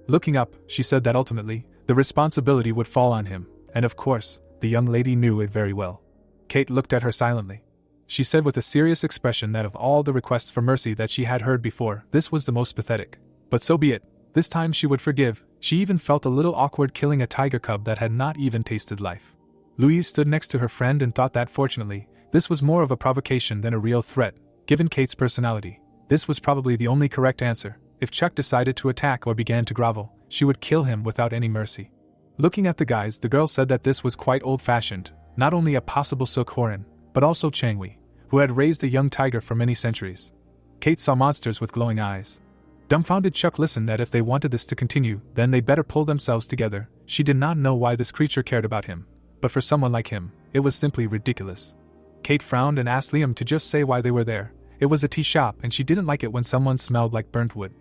Looking up, she said that ultimately, the responsibility would fall on him, and of course, the young lady knew it very well. Kate looked at her silently. She said with a serious expression that of all the requests for mercy that she had heard before, this was the most pathetic. But so be it, this time she would forgive. She even felt a little awkward killing a tiger cub that had not even tasted life. Louise stood next to her friend and thought that fortunately, this was more of a provocation than a real threat. Given Kate's personality, this was probably the only correct answer. If Chuck decided to attack or began to grovel, she would kill him without any mercy. Looking at the guys, the girl said that this was quite old-fashioned, not only a possible Silk-Horan, but also Changwei, who had raised a young tiger for many centuries. Kate saw monsters with glowing eyes. Dumbfounded, Chuck listened that if they wanted this to continue, then they better pull themselves together. She did not know why this creature cared about him, but for someone like him, it was simply ridiculous. Kate frowned and asked Liam to just say why they were there. It was a tea shop and she didn't like it when someone smelled like burnt wood.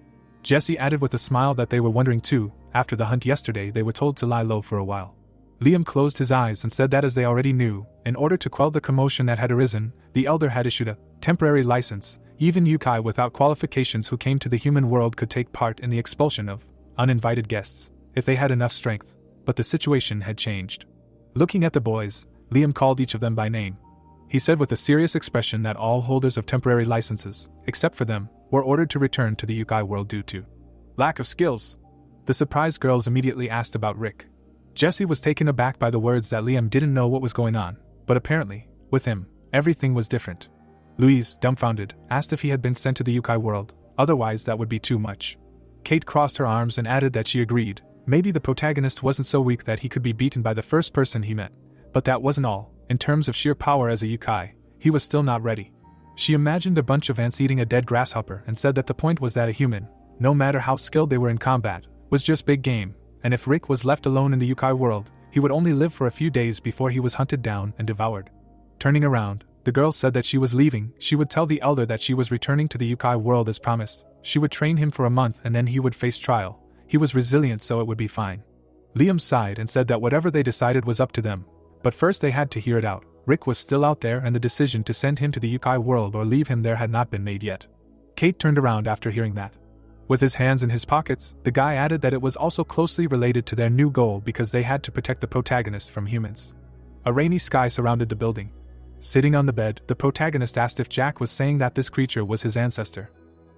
Jesse added with a smile that they were wondering too. After the hunt yesterday, they were told to lie low for a while. Liam closed his eyes and said that as they already knew, in order to quell the commotion that had arisen, the elder had issued a temporary license. Even yokai without qualifications who came to the human world could take part in the expulsion of uninvited guests, if they had enough strength. But the situation had changed. Looking at the boys, Liam called each of them by name. He said with a serious expression that all holders of temporary licenses, except for them, were ordered to return to the yokai world due to lack of skills. The surprised girls immediately asked about Rick. Jesse was taken aback by the words that Liam didn't know what was going on, but apparently, with him, everything was different. Louise, dumbfounded, asked if he had been sent to the yokai world, otherwise that would be too much. Kate crossed her arms and added that she agreed. Maybe the protagonist wasn't so weak that he could be beaten by the first person he met, but that wasn't all. In terms of sheer power as a yokai, he was still not ready. She imagined a bunch of ants eating a dead grasshopper and said that the point was that a human, no matter how skilled they were in combat, was just big game, and if Rick was left alone in the yokai world, he would only live for a few days before he was hunted down and devoured. Turning around, the girl said that she was leaving. She would tell the elder that she was returning to the yokai world as promised. She would train him for a month and then he would face trial. He was resilient, so it would be fine. Liam sighed and said that whatever they decided was up to them, but first they had to hear it out. Rick was still out there and the decision to send him to the yokai world or leave him there had not been made yet. Kate turned around after hearing that. With his hands in his pockets, the guy added that it was also closely related to their new goal because they had to protect the protagonist from humans. A rainy sky surrounded the building. Sitting on the bed, the protagonist asked if Jack was saying that this creature was his ancestor.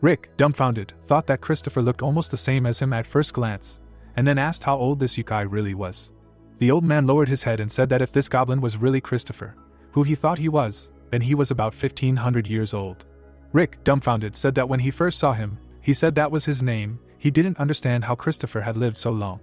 Rick, dumbfounded, thought that Christopher looked almost the same as him at first glance, and then asked how old this yokai really was. The old man lowered his head and said that if this goblin was really Christopher, who he thought he was, then he was about 1500 years old. Rick, dumbfounded, said that when he first saw him, he said that was his name. He didn't understand how Christopher had lived so long.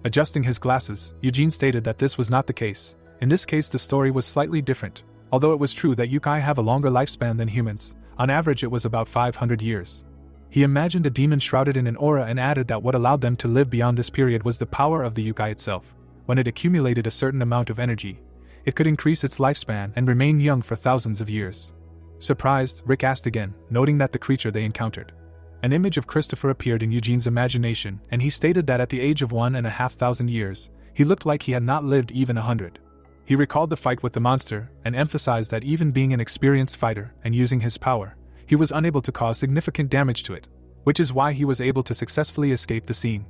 Adjusting his glasses, Eugene stated that this was not the case. In this case, the story was slightly different. Although it was true that yokai have a longer lifespan than humans, on average it was about 500 years. He imagined a demon shrouded in an aura and added that what allowed them to live beyond this period was the power of the yokai itself. When it accumulated a certain amount of energy, it could increase its lifespan and remain young for thousands of years. Surprised, Rick asked again, noting that the creature they encountered. An image of Christopher appeared in Eugene's imagination, and he stated that at the age of 1,500 years, he looked like he had not lived even 100. He recalled the fight with the monster, and emphasized that even being an experienced fighter and using his power, he was unable to cause significant damage to it, which is why he was able to successfully escape the scene.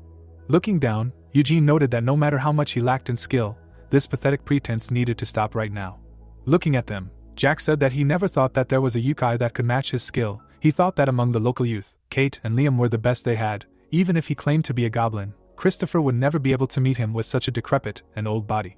Looking down, Eugene noted that no matter how much he lacked in skill, this pathetic pretense needed to stop right now. Looking at them, Jack said that he never thought that there was a yokai that could match his skill. He thought that among the local youth, Kate and Liam were the best they had. Even if he claimed to be a goblin, Christopher would never be able to meet him with such a decrepit and old body.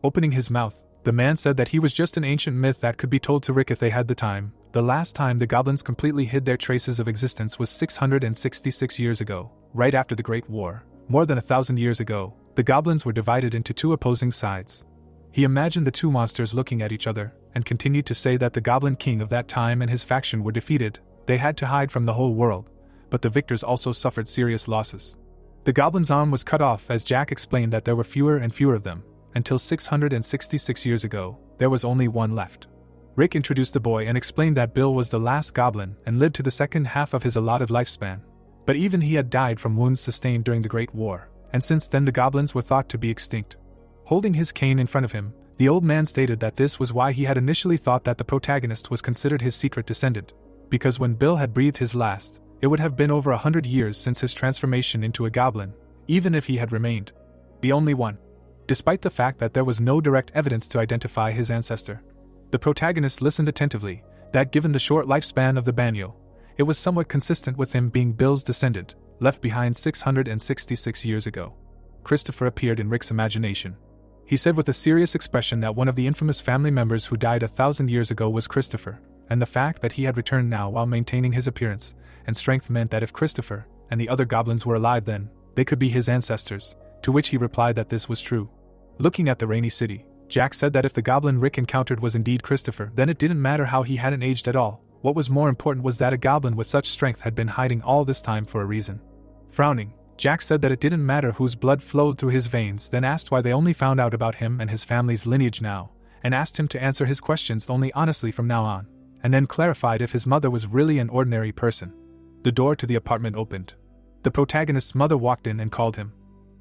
Opening his mouth, the man said that he was just an ancient myth that could be told to Rick if they had the time. The last time the goblins completely hid their traces of existence was 666 years ago, right after the Great War. More than 1,000 years ago, the goblins were divided into two opposing sides. He imagined the two monsters looking at each other, and continued to say that the Goblin King of that time and his faction were defeated. They had to hide from the whole world, but the victors also suffered serious losses. The goblin's arm was cut off as Jack explained that there were fewer and fewer of them. Until 666 years ago, there was only one left. Rick introduced the boy and explained that Bill was the last goblin and lived to the second half of his allotted lifespan. But even he had died from wounds sustained during the Great War, and since then the goblins were thought to be extinct. Holding his cane in front of him, the old man stated that this was why he had initially thought that the protagonist was considered his secret descendant, because when Bill had breathed his last, it would have been over 100 years since his transformation into a goblin, even if he had remained the only one. Despite the fact that there was no direct evidence to identify his ancestor, the protagonist listened attentively, that given the short lifespan of the Banyo, it was somewhat consistent with him being Bill's descendant, left behind 666 years ago. Christopher appeared in Rick's imagination. He said with a serious expression that one of the infamous family members who died 1,000 years ago was Christopher, and the fact that he had returned now while maintaining his appearance and strength meant that if Christopher and the other goblins were alive then, they could be his ancestors, to which he replied that this was true. Looking at the rainy city, Jack said that if the goblin Rick encountered was indeed Christopher, then it didn't matter how he hadn't aged at all. What was more important was that a goblin with such strength had been hiding all this time for a reason. Frowning, Jack said that it didn't matter whose blood flowed through his veins, then asked why they only found out about him and his family's lineage now, and asked him to answer his questions only honestly from now on, and then clarified if his mother was really an ordinary person. The door to the apartment opened. The protagonist's mother walked in and called him.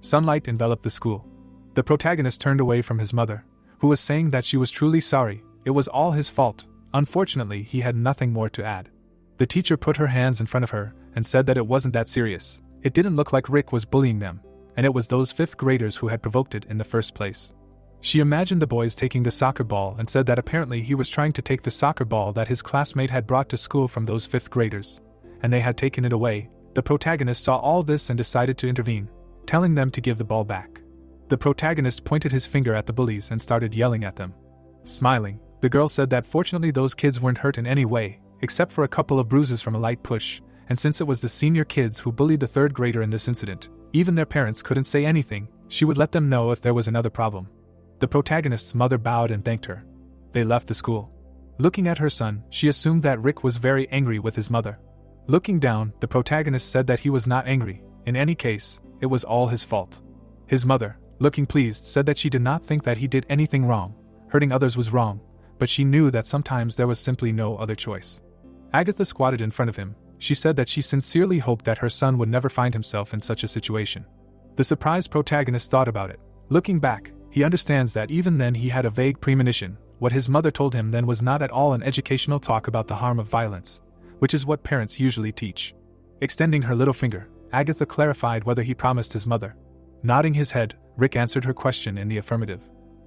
Sunlight enveloped the school. The protagonist turned away from his mother, who was saying that she was truly sorry, it was all his fault. Unfortunately, he had nothing more to add. The teacher put her hands in front of her and said that it wasn't that serious. It didn't look like Rick was bullying them, and it was those 5th graders who had provoked it in the first place. She imagined the boys taking the soccer ball and said that apparently he was trying to take the soccer ball that his classmate had brought to school from those 5th graders, and they had taken it away. The protagonist saw all this and decided to intervene, telling them to give the ball back. The protagonist pointed his finger at the bullies and started yelling at them. Smiling, the girl said that fortunately those kids weren't hurt in any way, except for a couple of bruises from a light push, and since it was the senior kids who bullied the 3rd grader in this incident, even their parents couldn't say anything, she would let them know if there was another problem. The protagonist's mother bowed and thanked her. They left the school. Looking at her son, she assumed that Rick was very angry with his mother. Looking down, the protagonist said that he was not angry. In any case, it was all his fault. His mother, looking pleased, said that she did not think that he did anything wrong. Hurting others was wrong, but she knew that sometimes there was simply no other choice. Agatha squatted in front of him. She said that she sincerely hoped that her son would never find himself in such a situation. The surprised protagonist thought about it. Looking back, he understands that even then he had a vague premonition. What his mother told him then was not at all an educational talk about the harm of violence, which is what parents usually teach. Extending her little finger, Agatha clarified whether he promised his mother. Nodding his head, Rick answered her question in the affirmative.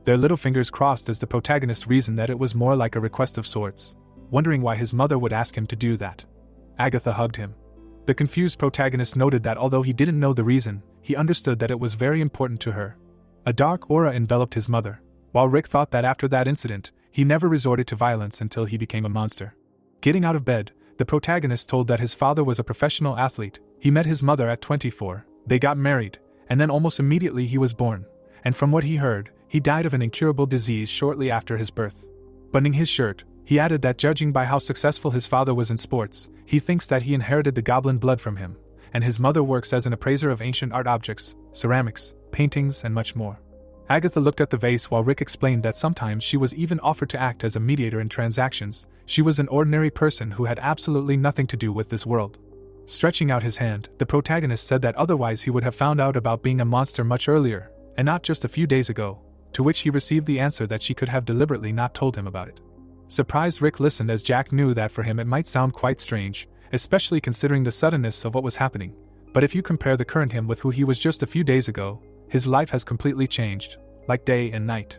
Their little fingers crossed as the protagonist reasoned that it was more like a request of sorts, wondering why his mother would ask him to do that. Agatha hugged him. The confused protagonist noted that although he didn't know the reason, he understood that it was very important to her. A dark aura enveloped his mother, while Rick thought that after that incident, he never resorted to violence until he became a monster. Getting out of bed, the protagonist told that his father was a professional athlete. He met his mother at 24, they got married, and then almost immediately he was born, and from what he heard, he died of an incurable disease shortly after his birth. Buttoning his shirt, he added that judging by how successful his father was in sports, he thinks that he inherited the goblin blood from him, and his mother works as an appraiser of ancient art objects, ceramics, paintings, and much more. Agatha looked at the vase while Rick explained that sometimes she was even offered to act as a mediator in transactions. She was an ordinary person who had absolutely nothing to do with this world. Stretching out his hand, the protagonist said that otherwise he would have found out about being a monster much earlier, and not just a few days ago, to which he received the answer that she could have deliberately not told him about it. Surprised, Rick listened as Jack knew that for him it might sound quite strange, especially considering the suddenness of what was happening, but if you compare the current him with who he was just a few days ago, his life has completely changed, like day and night.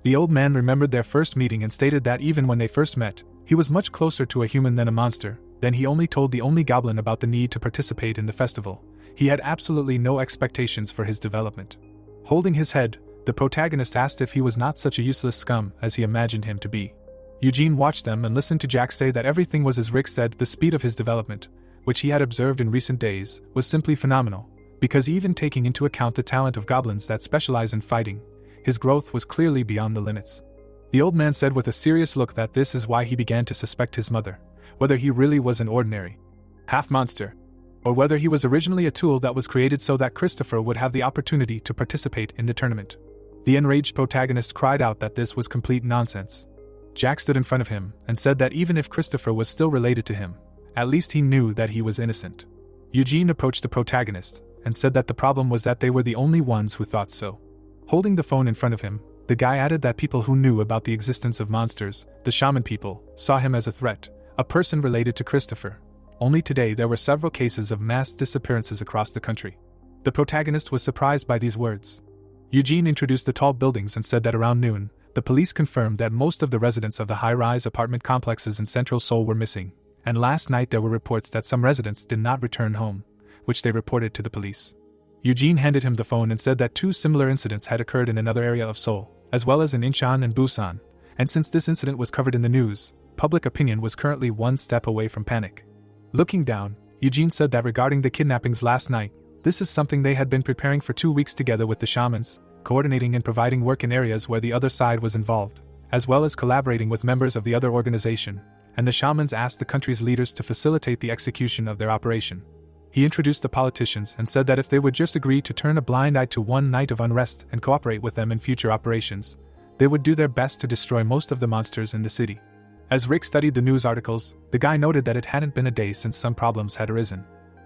The old man remembered their first meeting and stated that even when they first met, he was much closer to a human than a monster. Then he only told the only goblin about the need to participate in the festival. He had absolutely no expectations for his development. Holding his head, the protagonist asked if he was not such a useless scum as he imagined him to be. Eugene watched them and listened to Jack say that everything was as Rick said. The speed of his development, which he had observed in recent days, was simply phenomenal, because even taking into account the talent of goblins that specialize in fighting, his growth was clearly beyond the limits. The old man said with a serious look that this is why he began to suspect his mother, whether he really was an ordinary half-monster, or whether he was originally a tool that was created so that Christopher would have the opportunity to participate in the tournament. The enraged protagonist cried out that this was complete nonsense. Jack stood in front of him and said that even if Christopher was still related to him, at least he knew that he was innocent. Eugene approached the protagonist and said that the problem was that they were the only ones who thought so. Holding the phone in front of him, the guy added that people who knew about the existence of monsters, the shaman people, saw him as a threat, a person related to Christopher. Only today there were several cases of mass disappearances across the country. The protagonist was surprised by these words. Eugene introduced the tall buildings and said that around noon, the police confirmed that most of the residents of the high-rise apartment complexes in Central Seoul were missing, and last night there were reports that some residents did not return home, which they reported to the police. Eugene handed him the phone and said that 2 similar incidents had occurred in another area of Seoul, as well as in Incheon and Busan, and since this incident was covered in the news, public opinion was currently one step away from panic. Looking down, Eugene said that regarding the kidnappings last night, this is something they had been preparing for 2 weeks together with the shamans, coordinating and providing work in areas where the other side was involved, as well as collaborating with members of the other organization, and the shamans asked the country's leaders to facilitate the execution of their operation. He introduced the politicians and said that if they would just agree to turn a blind eye to one night of unrest and cooperate with them in future operations, they would do their best to destroy most of the monsters in the city. As Rick studied the news articles, the guy noted that it hadn't been a day since some problems had arisen.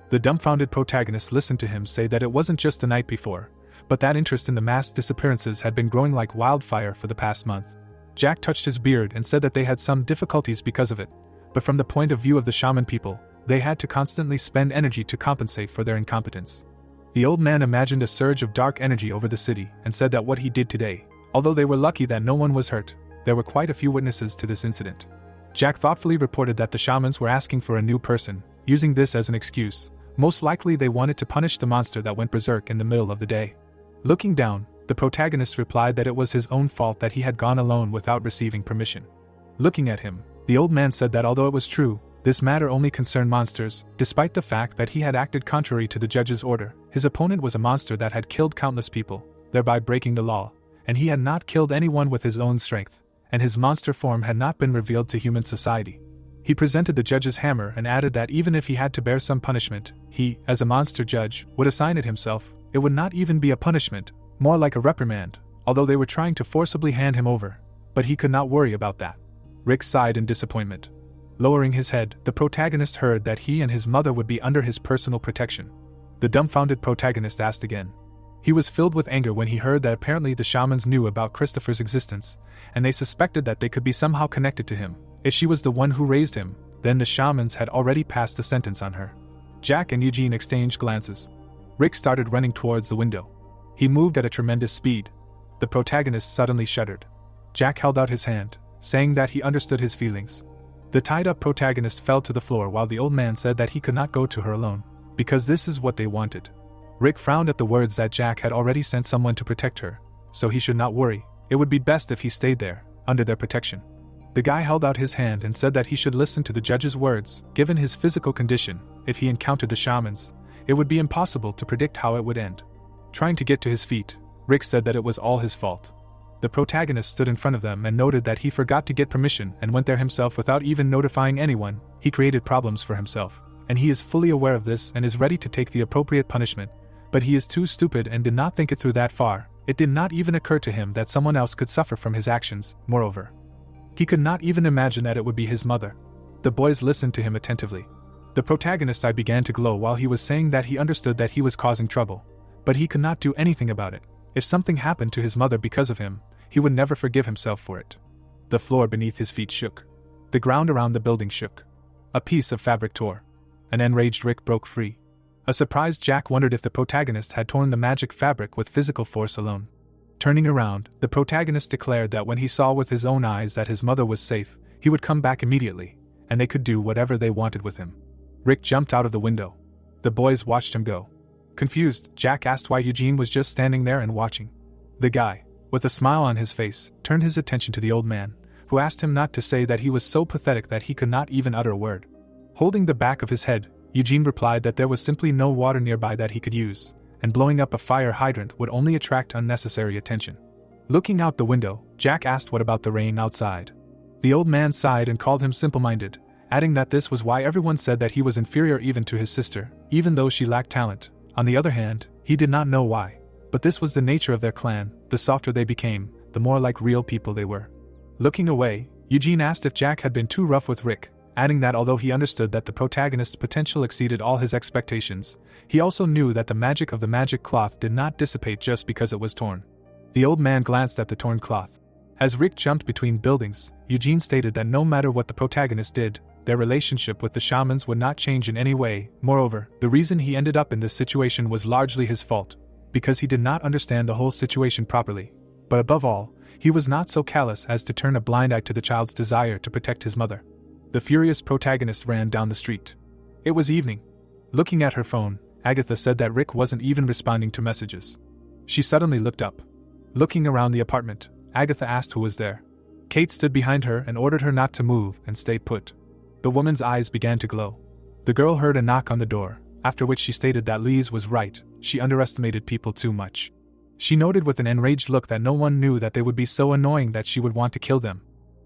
The dumbfounded protagonist listened to him say that it wasn't just the night before, but that interest in the mass disappearances had been growing like wildfire for the past month. Jack touched his beard and said that they had some difficulties because of it, but from the point of view of the shaman people, they had to constantly spend energy to compensate for their incompetence. The old man imagined a surge of dark energy over the city and said that what he did today, although they were lucky that no one was hurt, there were quite a few witnesses to this incident. Jack thoughtfully reported that the shamans were asking for a new person, using this as an excuse. Most likely they wanted to punish the monster that went berserk in the middle of the day. Looking down, the protagonist replied that it was his own fault that he had gone alone without receiving permission. Looking at him, the old man said that although it was true, this matter only concerned monsters, despite the fact that he had acted contrary to the judge's order. His opponent was a monster that had killed countless people, thereby breaking the law, and he had not killed anyone with his own strength, and his monster form had not been revealed to human society. He presented the judge's hammer and added that even if he had to bear some punishment, he, as a monster judge, would assign it himself. It would not even be a punishment, more like a reprimand, although they were trying to forcibly hand him over, but he could not worry about that. Rick sighed in disappointment. Lowering his head, the protagonist heard that he and his mother would be under his personal protection. The dumbfounded protagonist asked again. He was filled with anger when he heard that apparently the shamans knew about Christopher's existence, and they suspected that they could be somehow connected to him. If she was the one who raised him, then the shamans had already passed the sentence on her. Jack and Eugene exchanged glances. Rick started running towards the window. He moved at a tremendous speed. The protagonist suddenly shuddered. Jack held out his hand, saying that he understood his feelings. The tied-up protagonist fell to the floor while the old man said that he could not go to her alone, because this is what they wanted. Rick frowned at the words that Jack had already sent someone to protect her, so he should not worry. It would be best if he stayed there, under their protection. The guy held out his hand and said that he should listen to the judge's words. Given his physical condition, if he encountered the shamans, it would be impossible to predict how it would end. Trying to get to his feet, Rick said that it was all his fault. The protagonist stood in front of them and noted that he forgot to get permission and went there himself without even notifying anyone. He created problems for himself, and he is fully aware of this and is ready to take the appropriate punishment, but he is too stupid and did not think it through that far. It did not even occur to him that someone else could suffer from his actions. Moreover, he could not even imagine that it would be his mother. The boys listened to him attentively. The protagonist's eye began to glow while he was saying that he understood that he was causing trouble, but he could not do anything about it. If something happened to his mother because of him, he would never forgive himself for it. The floor beneath his feet shook. The ground around the building shook. A piece of fabric tore. An enraged Rick broke free. A surprised Jack wondered if the protagonist had torn the magic fabric with physical force alone. Turning around, the protagonist declared that when he saw with his own eyes that his mother was safe, he would come back immediately, and they could do whatever they wanted with him. Rick jumped out of the window. The boys watched him go. Confused, Jack asked why Eugene was just standing there and watching. The guy, with a smile on his face, turned his attention to the old man, who asked him not to say that he was so pathetic that he could not even utter a word. Holding the back of his head, Eugene replied that there was simply no water nearby that he could use, and blowing up a fire hydrant would only attract unnecessary attention. Looking out the window, Jack asked what about the rain outside. The old man sighed and called him simple-minded, adding that this was why everyone said that he was inferior even to his sister, even though she lacked talent. On the other hand, he did not know why, but this was the nature of their clan. The softer they became, the more like real people they were. Looking away, Eugene asked if Jack had been too rough with Rick, adding that although he understood that the protagonist's potential exceeded all his expectations, he also knew that the magic of the magic cloth did not dissipate just because it was torn. The old man glanced at the torn cloth. As Rick jumped between buildings, Eugene stated that no matter what the protagonist did, their relationship with the shamans would not change in any way. Moreover, the reason he ended up in this situation was largely his fault, because he did not understand the whole situation properly. But above all, he was not so callous as to turn a blind eye to the child's desire to protect his mother. The furious protagonist ran down the street. It was evening. Looking at her phone, Agatha said that Rick wasn't even responding to messages. She suddenly looked up. Looking around the apartment, Agatha asked who was there. Kate stood behind her and ordered her not to move and stay put. The woman's eyes began to glow. The girl heard a knock on the door, after which she stated that Lise was right, she underestimated people too much. She noted with an enraged look that no one knew that they would be so annoying that she would want to kill them.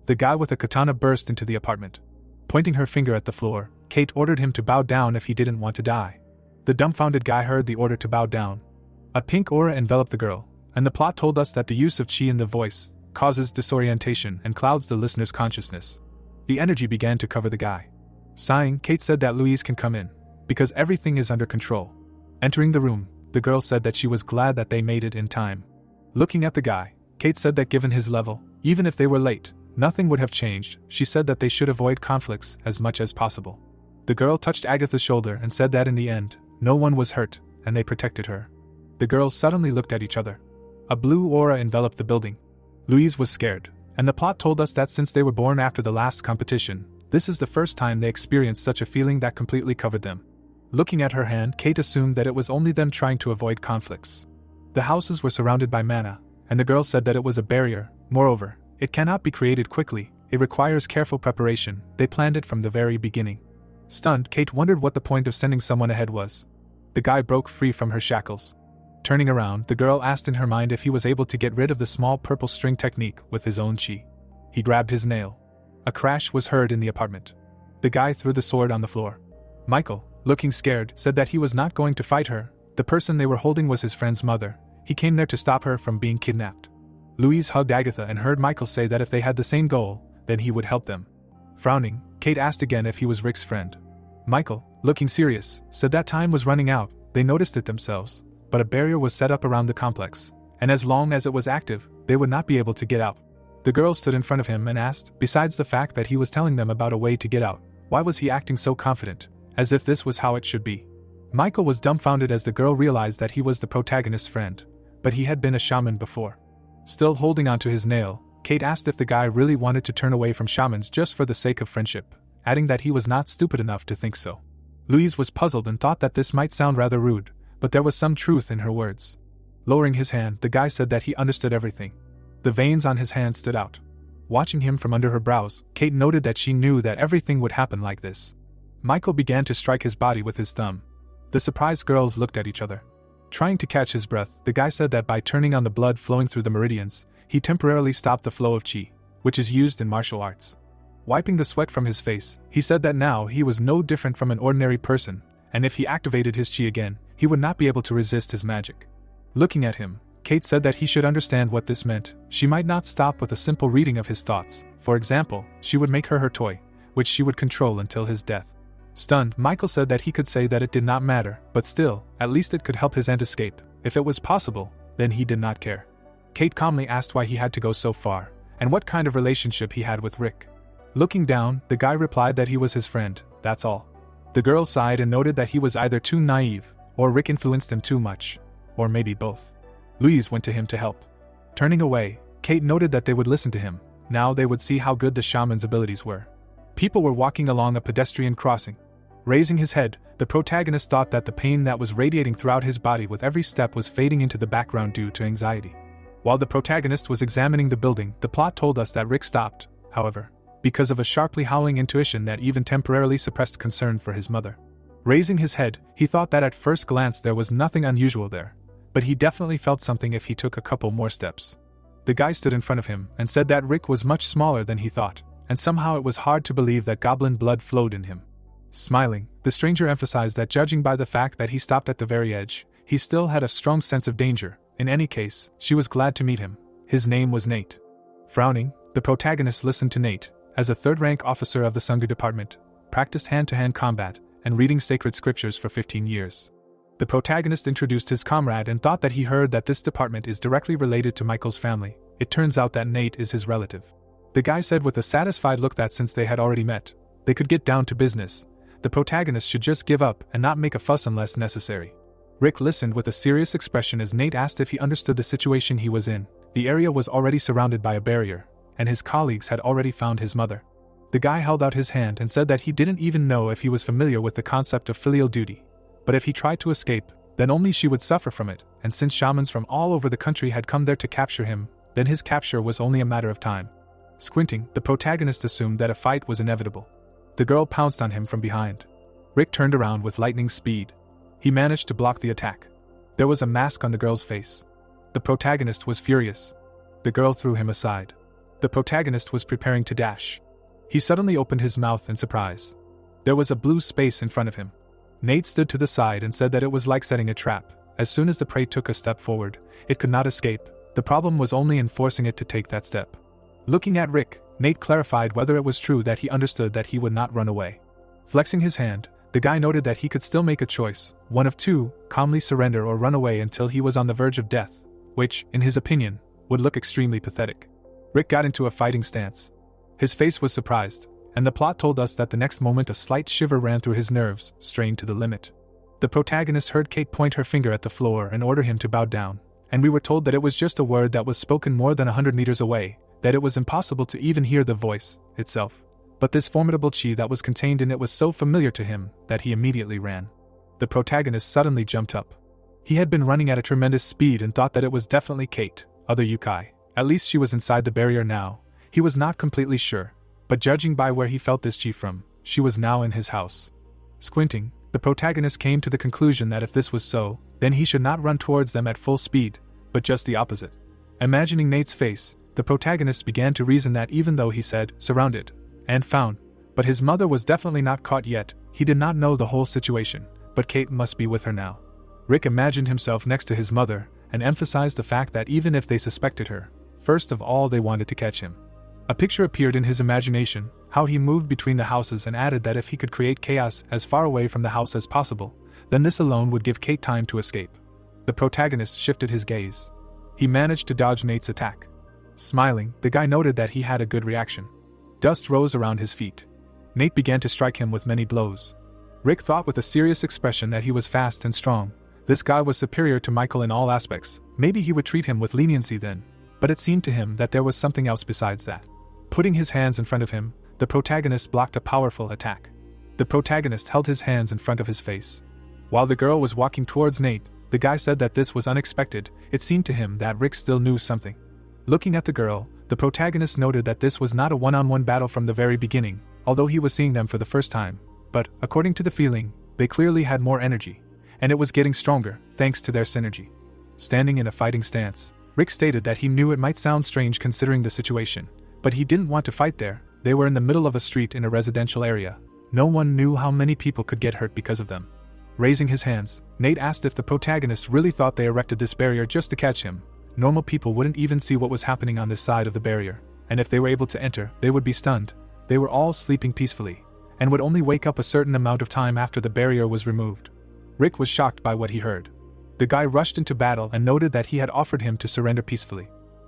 The guy with a katana burst into the apartment. Pointing her finger at the floor, Kate ordered him to bow down if he didn't want to die. The dumbfounded guy heard the order to bow down. A pink aura enveloped the girl, and the plot told us that the use of chi in the voice causes disorientation and clouds the listener's consciousness. The energy began to cover the guy. Sighing, Kate said that Louise can come in, because everything is under control. Entering the room, the girl said that she was glad that they made it in time. Looking at the guy, Kate said that given his level, even if they were late, nothing would have changed. She said that they should avoid conflicts as much as possible. The girl touched Agatha's shoulder and said that in the end, no one was hurt, and they protected her. The girls suddenly looked at each other. A blue aura enveloped the building. Louise was scared, and the plot told us that since they were born after the last competition, this is the first time they experienced such a feeling that completely covered them. Looking at her hand, Kate assumed that it was only them trying to avoid conflicts. The houses were surrounded by mana, and the girl said that it was a barrier. Moreover, it cannot be created quickly, it requires careful preparation. They planned it from the very beginning. Stunned, Kate wondered what the point of sending someone ahead was. The guy broke free from her shackles. Turning around, the girl asked in her mind if he was able to get rid of the small purple string technique with his own chi. He grabbed his nail. A crash was heard in the apartment. The guy threw the sword on the floor. Michael, looking scared, said that he was not going to fight her. The person they were holding was his friend's mother. He came there to stop her from being kidnapped. Louise hugged Agatha and heard Michael say that if they had the same goal, then he would help them. Frowning, Kate asked again if he was Rick's friend. Michael, looking serious, said that time was running out. They noticed it themselves, but a barrier was set up around the complex, and as long as it was active, they would not be able to get out. The girl stood in front of him and asked, besides the fact that he was telling them about a way to get out, why was he acting so confident, as if this was how it should be? Michael was dumbfounded as the girl realized that he was the protagonist's friend, but he had been a shaman before. Still holding onto his nail, Kate asked if the guy really wanted to turn away from shamans just for the sake of friendship, adding that he was not stupid enough to think so. Louise was puzzled and thought that this might sound rather rude, but there was some truth in her words. Lowering his hand, the guy said that he understood everything. The veins on his hand stood out. Watching him from under her brows, Kate noted that she knew that everything would happen like this. Michael began to strike his body with his thumb. The surprised girls looked at each other. Trying to catch his breath, the guy said that by turning on the blood flowing through the meridians, he temporarily stopped the flow of chi, which is used in martial arts. Wiping the sweat from his face, he said that now he was no different from an ordinary person, and if he activated his chi again, he would not be able to resist his magic. Looking at him, Kate said that he should understand what this meant. She might not stop with a simple reading of his thoughts. For example, she would make her toy, which she would control until his death. Stunned, Michael said that he could say that it did not matter, but still, at least it could help his aunt escape. If it was possible, then he did not care. Kate calmly asked why he had to go so far, and what kind of relationship he had with Rick. Looking down, the guy replied that he was his friend, that's all. The girl sighed and noted that he was either too naive, or Rick influenced him too much, or maybe both. Louise went to him to help. Turning away, Kate noted that they would listen to him. Now they would see how good the shaman's abilities were. People were walking along a pedestrian crossing. Raising his head, the protagonist thought that the pain that was radiating throughout his body with every step was fading into the background due to anxiety. While the protagonist was examining the building, the plot told us that Rick stopped, however, because of a sharply howling intuition that even temporarily suppressed concern for his mother. Raising his head, he thought that at first glance there was nothing unusual there, but he definitely felt something if he took a couple more steps. The guy stood in front of him and said that Rick was much smaller than he thought, and somehow it was hard to believe that goblin blood flowed in him. Smiling, the stranger emphasized that judging by the fact that he stopped at the very edge, he still had a strong sense of danger. In any case, she was glad to meet him. His name was Nate. Frowning, the protagonist listened to Nate, as a third-rank officer of the Sungu department, practiced hand-to-hand combat and reading sacred scriptures for 15 years. The protagonist introduced his comrade and thought that he heard that this department is directly related to Michael's family. It turns out that Nate is his relative. The guy said with a satisfied look that since they had already met, they could get down to business. The protagonist should just give up and not make a fuss unless necessary. Rick listened with a serious expression as Nate asked if he understood the situation he was in. The area was already surrounded by a barrier, and his colleagues had already found his mother. The guy held out his hand and said that he didn't even know if he was familiar with the concept of filial duty, but if he tried to escape, then only she would suffer from it, and since shamans from all over the country had come there to capture him, then his capture was only a matter of time. Squinting, the protagonist assumed that a fight was inevitable. The girl pounced on him from behind. Rick turned around with lightning speed. He managed to block the attack. There was a mask on the girl's face. The protagonist was furious. The girl threw him aside. The protagonist was preparing to dash. He suddenly opened his mouth in surprise. There was a blue space in front of him. Nate stood to the side and said that it was like setting a trap. As soon as the prey took a step forward, it could not escape. The problem was only in forcing it to take that step. Looking at Rick, Nate clarified whether it was true that he understood that he would not run away. Flexing his hand, the guy noted that he could still make a choice, one of two: calmly surrender or run away until he was on the verge of death, which, in his opinion, would look extremely pathetic. Rick got into a fighting stance. His face was surprised, and the plot told us that the next moment a slight shiver ran through his nerves, strained to the limit. The protagonist heard Kate point her finger at the floor and order him to bow down, and we were told that it was just a word that was spoken more than 100 meters away, that it was impossible to even hear the voice itself. But this formidable chi that was contained in it was so familiar to him that he immediately ran. The protagonist suddenly jumped up. He had been running at a tremendous speed and thought that it was definitely Kate, other Yukai. At least she was inside the barrier now. He was not completely sure, but judging by where he felt this chi from, she was now in his house. Squinting, the protagonist came to the conclusion that if this was so, then he should not run towards them at full speed, but just the opposite. Imagining Nate's face, the protagonist began to reason that even though he said, surrounded, and found, but his mother was definitely not caught yet, he did not know the whole situation, but Kate must be with her now. Rick imagined himself next to his mother, and emphasized the fact that even if they suspected her, first of all they wanted to catch him. A picture appeared in his imagination, how he moved between the houses, and added that if he could create chaos as far away from the house as possible, then this alone would give Kate time to escape. The protagonist shifted his gaze. He managed to dodge Nate's attack. Smiling, the guy noted that he had a good reaction. Dust rose around his feet. Nate began to strike him with many blows. Rick thought with a serious expression that he was fast and strong. This guy was superior to Michael in all aspects. Maybe he would treat him with leniency then, but it seemed to him that there was something else besides that. Putting his hands in front of him, the protagonist blocked a powerful attack. The protagonist held his hands in front of his face. While the girl was walking towards Nate, the guy said that this was unexpected. It seemed to him that Rick still knew something. Looking at the girl, the protagonist noted that this was not a one-on-one battle from the very beginning, although he was seeing them for the first time, but, according to the feeling, they clearly had more energy, and it was getting stronger, thanks to their synergy. Standing in a fighting stance, Rick stated that he knew it might sound strange considering the situation, but he didn't want to fight there. They were in the middle of a street in a residential area. No one knew how many people could get hurt because of them. Raising his hands, Nate asked if the protagonist really thought they erected this barrier just to catch him. Normal people wouldn't even see what was happening on this side of the barrier, and if they were able to enter, they would be stunned. They were all sleeping peacefully, and would only wake up a certain amount of time after the barrier was removed. Rick was shocked by what he heard. The guy rushed into battle and noted that he had offered him to surrender peacefully.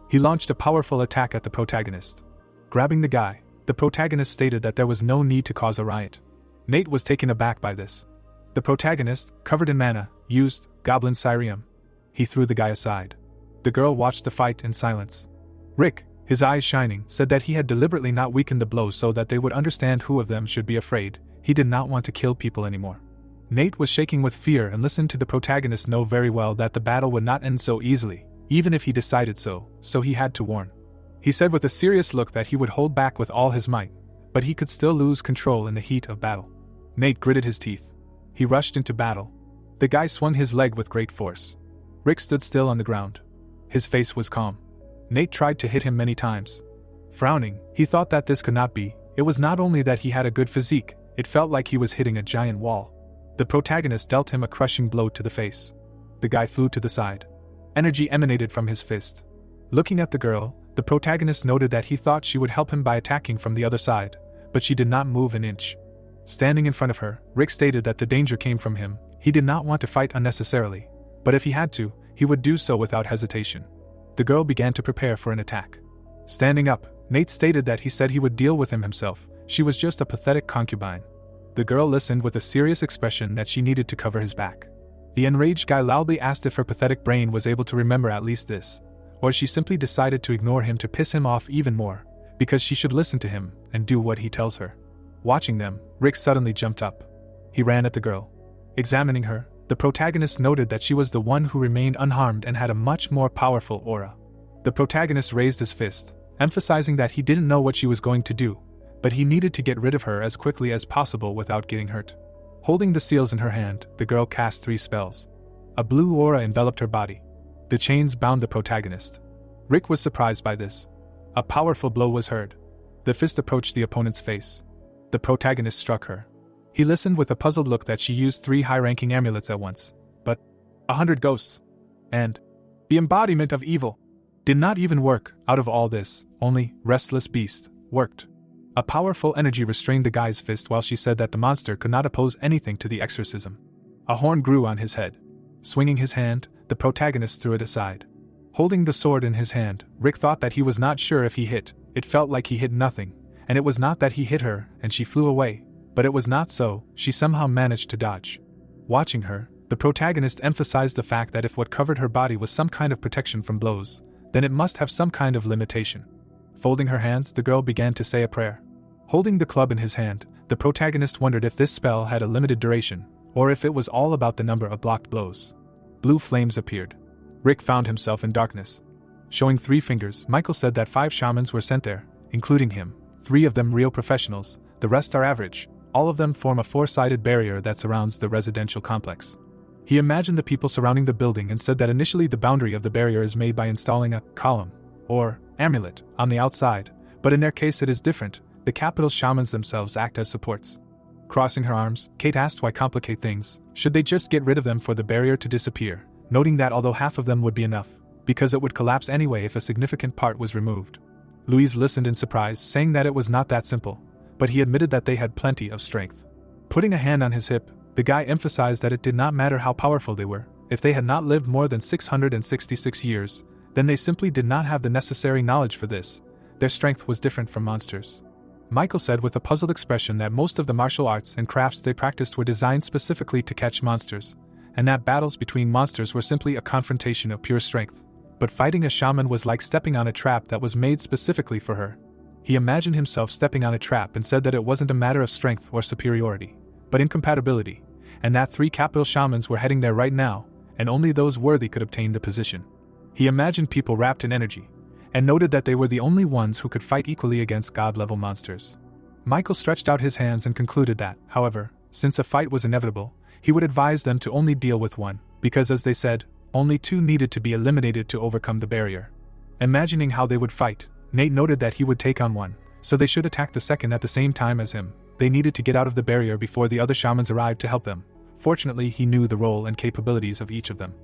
He launched a powerful attack at the protagonist. Grabbing the guy, the protagonist stated that there was no need to cause a riot. Nate was taken aback by this. The protagonist, covered in mana, used Goblin Sirium. He threw the guy aside. The girl watched the fight in silence. Rick, his eyes shining, said that he had deliberately not weakened the blows so that they would understand who of them should be afraid. He did not want to kill people anymore. Nate was shaking with fear and listened to the protagonist know very well that the battle would not end so easily, even if he decided so he had to warn. He said with a serious look that he would hold back with all his might, but he could still lose control in the heat of battle. Nate gritted his teeth. He rushed into battle. The guy swung his leg with great force. Rick stood still on the ground. His face was calm. Nate tried to hit him many times. Frowning, he thought that this could not be. It was not only that he had a good physique, it felt like he was hitting a giant wall. The protagonist dealt him a crushing blow to the face. The guy flew to the side. Energy emanated from his fist. Looking at the girl, the protagonist noted that he thought she would help him by attacking from the other side, but she did not move an inch. Standing in front of her, Rick stated that the danger came from him. He did not want to fight unnecessarily, but if he had to, he would do so without hesitation. The girl began to prepare for an attack. Standing up, Nate stated that he said he would deal with him himself. She was just a pathetic concubine. The girl listened with a serious expression that she needed to cover his back. The enraged guy loudly asked if her pathetic brain was able to remember at least this, or she simply decided to ignore him to piss him off even more, because she should listen to him and do what he tells her. Watching them, Rick suddenly jumped up. He ran at the girl. Examining her, the protagonist noted that she was the one who remained unharmed and had a much more powerful aura. The protagonist raised his fist, emphasizing that he didn't know what she was going to do, but he needed to get rid of her as quickly as possible without getting hurt. Holding the seals in her hand, the girl cast 3 spells. A blue aura enveloped her body. The chains bound the protagonist. Rick was surprised by this. A powerful blow was heard. The fist approached the opponent's face. The protagonist struck her. He listened with a puzzled look that she used 3 high-ranking amulets at once, but 100 ghosts and the embodiment of evil did not even work. Out of all this, only Restless Beast worked. A powerful energy restrained the guy's fist while she said that the monster could not oppose anything to the exorcism. A horn grew on his head. Swinging his hand, the protagonist threw it aside. Holding the sword in his hand, Rick thought that he was not sure if he hit. It felt like he hit nothing, and it was not that he hit her and she flew away, but it was not so. She somehow managed to dodge. Watching her, the protagonist emphasized the fact that if what covered her body was some kind of protection from blows, then it must have some kind of limitation. Folding her hands, the girl began to say a prayer. Holding the club in his hand, the protagonist wondered if this spell had a limited duration, or if it was all about the number of blocked blows. Blue flames appeared. Rick found himself in darkness. Showing 3 fingers, Michael said that 5 shamans were sent there, including him, 3 of them real professionals, the rest are average. All of them form a 4-sided barrier that surrounds the residential complex. He imagined the people surrounding the building and said that initially the boundary of the barrier is made by installing a column, or amulet, on the outside, but in their case it is different. The capital shamans themselves act as supports. Crossing her arms, Kate asked why complicate things. Should they just get rid of them for the barrier to disappear, noting that although half of them would be enough, because it would collapse anyway if a significant part was removed. Louise listened in surprise, saying that it was not that simple, but he admitted that they had plenty of strength. Putting a hand on his hip, the guy emphasized that it did not matter how powerful they were. If they had not lived more than 666 years, then they simply did not have the necessary knowledge for this. Their strength was different from monsters. Michael said with a puzzled expression that most of the martial arts and crafts they practiced were designed specifically to catch monsters, and that battles between monsters were simply a confrontation of pure strength. But fighting a shaman was like stepping on a trap that was made specifically for her. He imagined himself stepping on a trap and said that it wasn't a matter of strength or superiority, but incompatibility, and that 3 capital shamans were heading there right now, and only those worthy could obtain the position. He imagined people wrapped in energy, and noted that they were the only ones who could fight equally against god-level monsters. Michael stretched out his hands and concluded that, however, since a fight was inevitable, he would advise them to only deal with one, because as they said, only 2 needed to be eliminated to overcome the barrier. Imagining how they would fight, Nate noted that he would take on one, so they should attack the second at the same time as him. They needed to get out of the barrier before the other shamans arrived to help them. Fortunately, he knew the role and capabilities of each of them.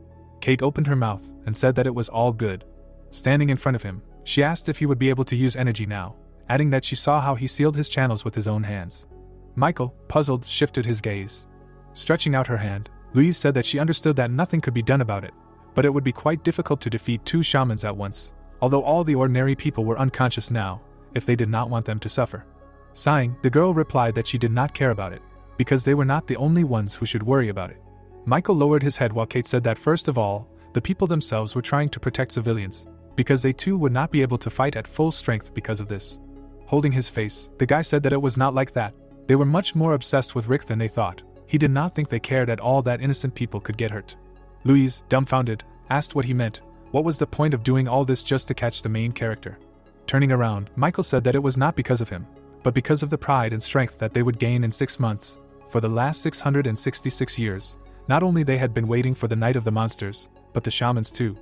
Kate opened her mouth and said that it was all good. Standing in front of him, she asked if he would be able to use energy now, adding that she saw how he sealed his channels with his own hands. Michael, puzzled, shifted his gaze. Stretching out her hand, Louise said that she understood that nothing could be done about it, but it would be quite difficult to defeat 2 shamans at once, although all the ordinary people were unconscious now, if they did not want them to suffer. Sighing, the girl replied that she did not care about it, because they were not the only ones who should worry about it. Michael lowered his head while Kate said that first of all, the people themselves were trying to protect civilians, because they too would not be able to fight at full strength because of this. Holding his face, the guy said that it was not like that. They were much more obsessed with Rick than they thought. He did not think they cared at all that innocent people could get hurt. Louise, dumbfounded, asked what he meant. What was the point of doing all this just to catch the main character? Turning around, Michael said that it was not because of him, but because of the pride and strength that they would gain in 6 months. For the last 666 years, not only they had been waiting for the night of the monsters, but the shamans too.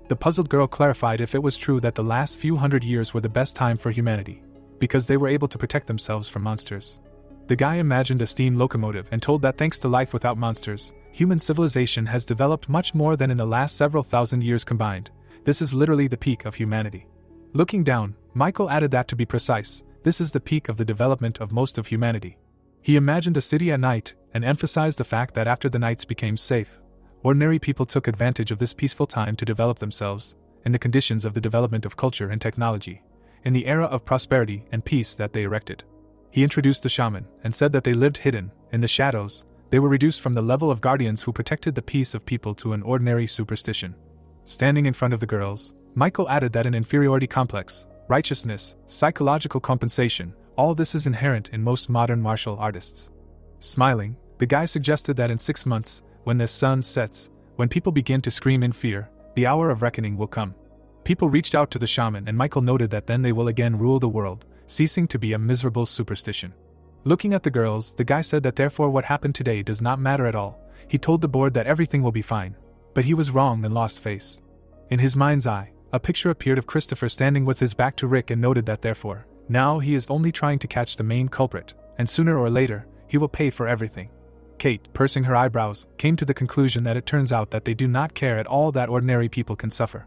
The puzzled girl clarified if it was true that the last few hundred years were the best time for humanity, because they were able to protect themselves from monsters. The guy imagined a steam locomotive and told that thanks to life without monsters, human civilization has developed much more than in the last several thousand years combined. This is literally the peak of humanity. Looking down, Michael added that to be precise, this is the peak of the development of most of humanity. He imagined a city at night and emphasized the fact that after the nights became safe, ordinary people took advantage of this peaceful time to develop themselves, in the conditions of the development of culture and technology, in the era of prosperity and peace that they erected. He introduced the shaman and said that they lived hidden, in the shadows. They were reduced from the level of guardians who protected the peace of people to an ordinary superstition. Standing in front of the girls, Michael added that an inferiority complex, righteousness, psychological compensation, all this is inherent in most modern martial artists. Smiling, the guy suggested that in 6 months, when the sun sets, when people begin to scream in fear, the hour of reckoning will come. People reached out to the shaman and Michael noted that then they will again rule the world, ceasing to be a miserable superstition. Looking at the girls, the guy said that therefore what happened today does not matter at all. He told the board that everything will be fine, but he was wrong and lost face. In his mind's eye, a picture appeared of Christopher standing with his back to Rick and noted that therefore, now he is only trying to catch the main culprit, and sooner or later, he will pay for everything. Kate, pursing her eyebrows, came to the conclusion that it turns out that they do not care at all that ordinary people can suffer.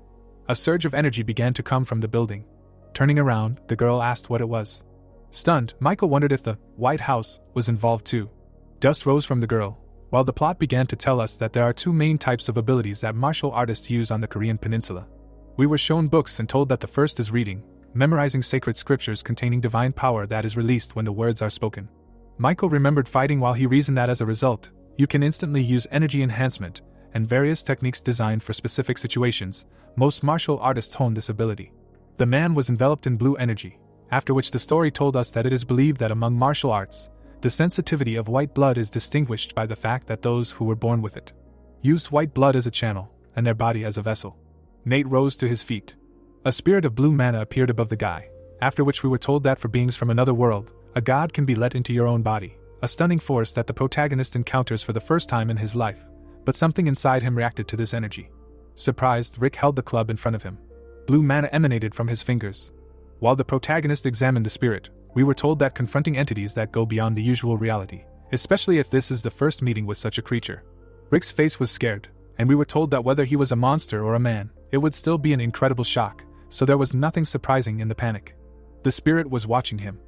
A surge of energy began to come from the building. Turning around, the girl asked what it was. Stunned, Michael wondered if the White House was involved too. Dust rose from the girl, while the plot began to tell us that there are 2 main types of abilities that martial artists use on the Korean peninsula. We were shown books and told that the first is reading, memorizing sacred scriptures containing divine power that is released when the words are spoken. Michael remembered fighting while he reasoned that as a result, you can instantly use energy enhancement and various techniques designed for specific situations. Most martial artists hone this ability. The man was enveloped in blue energy, after which the story told us that it is believed that among martial arts, the sensitivity of white blood is distinguished by the fact that those who were born with it used white blood as a channel, and their body as a vessel. Nate rose to his feet. A spirit of blue mana appeared above the guy, after which we were told that for beings from another world, a god can be let into your own body, a stunning force that the protagonist encounters for the first time in his life, but something inside him reacted to this energy. Surprised, Rick held the club in front of him. Blue mana emanated from his fingers. While the protagonist examined the spirit, we were told that confronting entities that go beyond the usual reality, especially if this is the first meeting with such a creature. Rick's face was scared, and we were told that whether he was a monster or a man, it would still be an incredible shock, so there was nothing surprising in the panic. The spirit was watching him.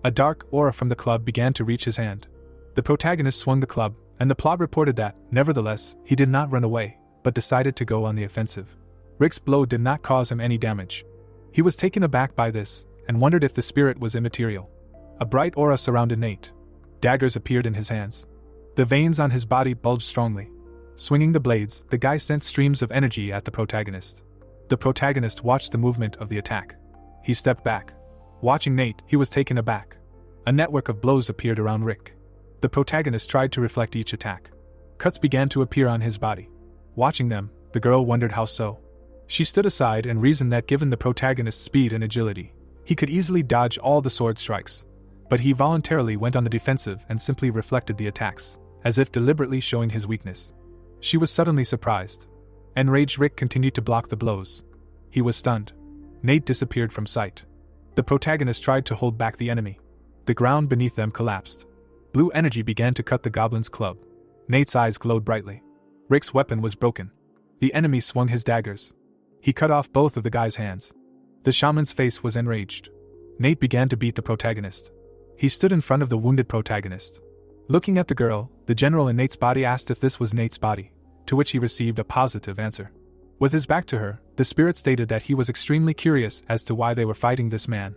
A dark aura from the club began to reach his hand. The protagonist swung the club, and the plot reported that, nevertheless, he did not run away, but decided to go on the offensive. Rick's blow did not cause him any damage. He was taken aback by this, and wondered if the spirit was immaterial. A bright aura surrounded Nate. Daggers appeared in his hands. The veins on his body bulged strongly. Swinging the blades, the guy sent streams of energy at the protagonist. The protagonist watched the movement of the attack. He stepped back. Watching Nate, he was taken aback. A network of blows appeared around Rick. The protagonist tried to reflect each attack. Cuts began to appear on his body. Watching them, the girl wondered how so. She stood aside and reasoned that given the protagonist's speed and agility, he could easily dodge all the sword strikes. But he voluntarily went on the defensive and simply reflected the attacks, as if deliberately showing his weakness. She was suddenly surprised. Enraged, Rick continued to block the blows. He was stunned. Nate disappeared from sight. The protagonist tried to hold back the enemy. The ground beneath them collapsed. Blue energy began to cut the goblin's club. Nate's eyes glowed brightly. Rick's weapon was broken. The enemy swung his daggers. He cut off both of the guy's hands. The shaman's face was enraged. Nate began to beat the protagonist. He stood in front of the wounded protagonist. Looking at the girl, the general in Nate's body asked if this was Nate's body, to which he received a positive answer. With his back to her, the spirit stated that he was extremely curious as to why they were fighting this man.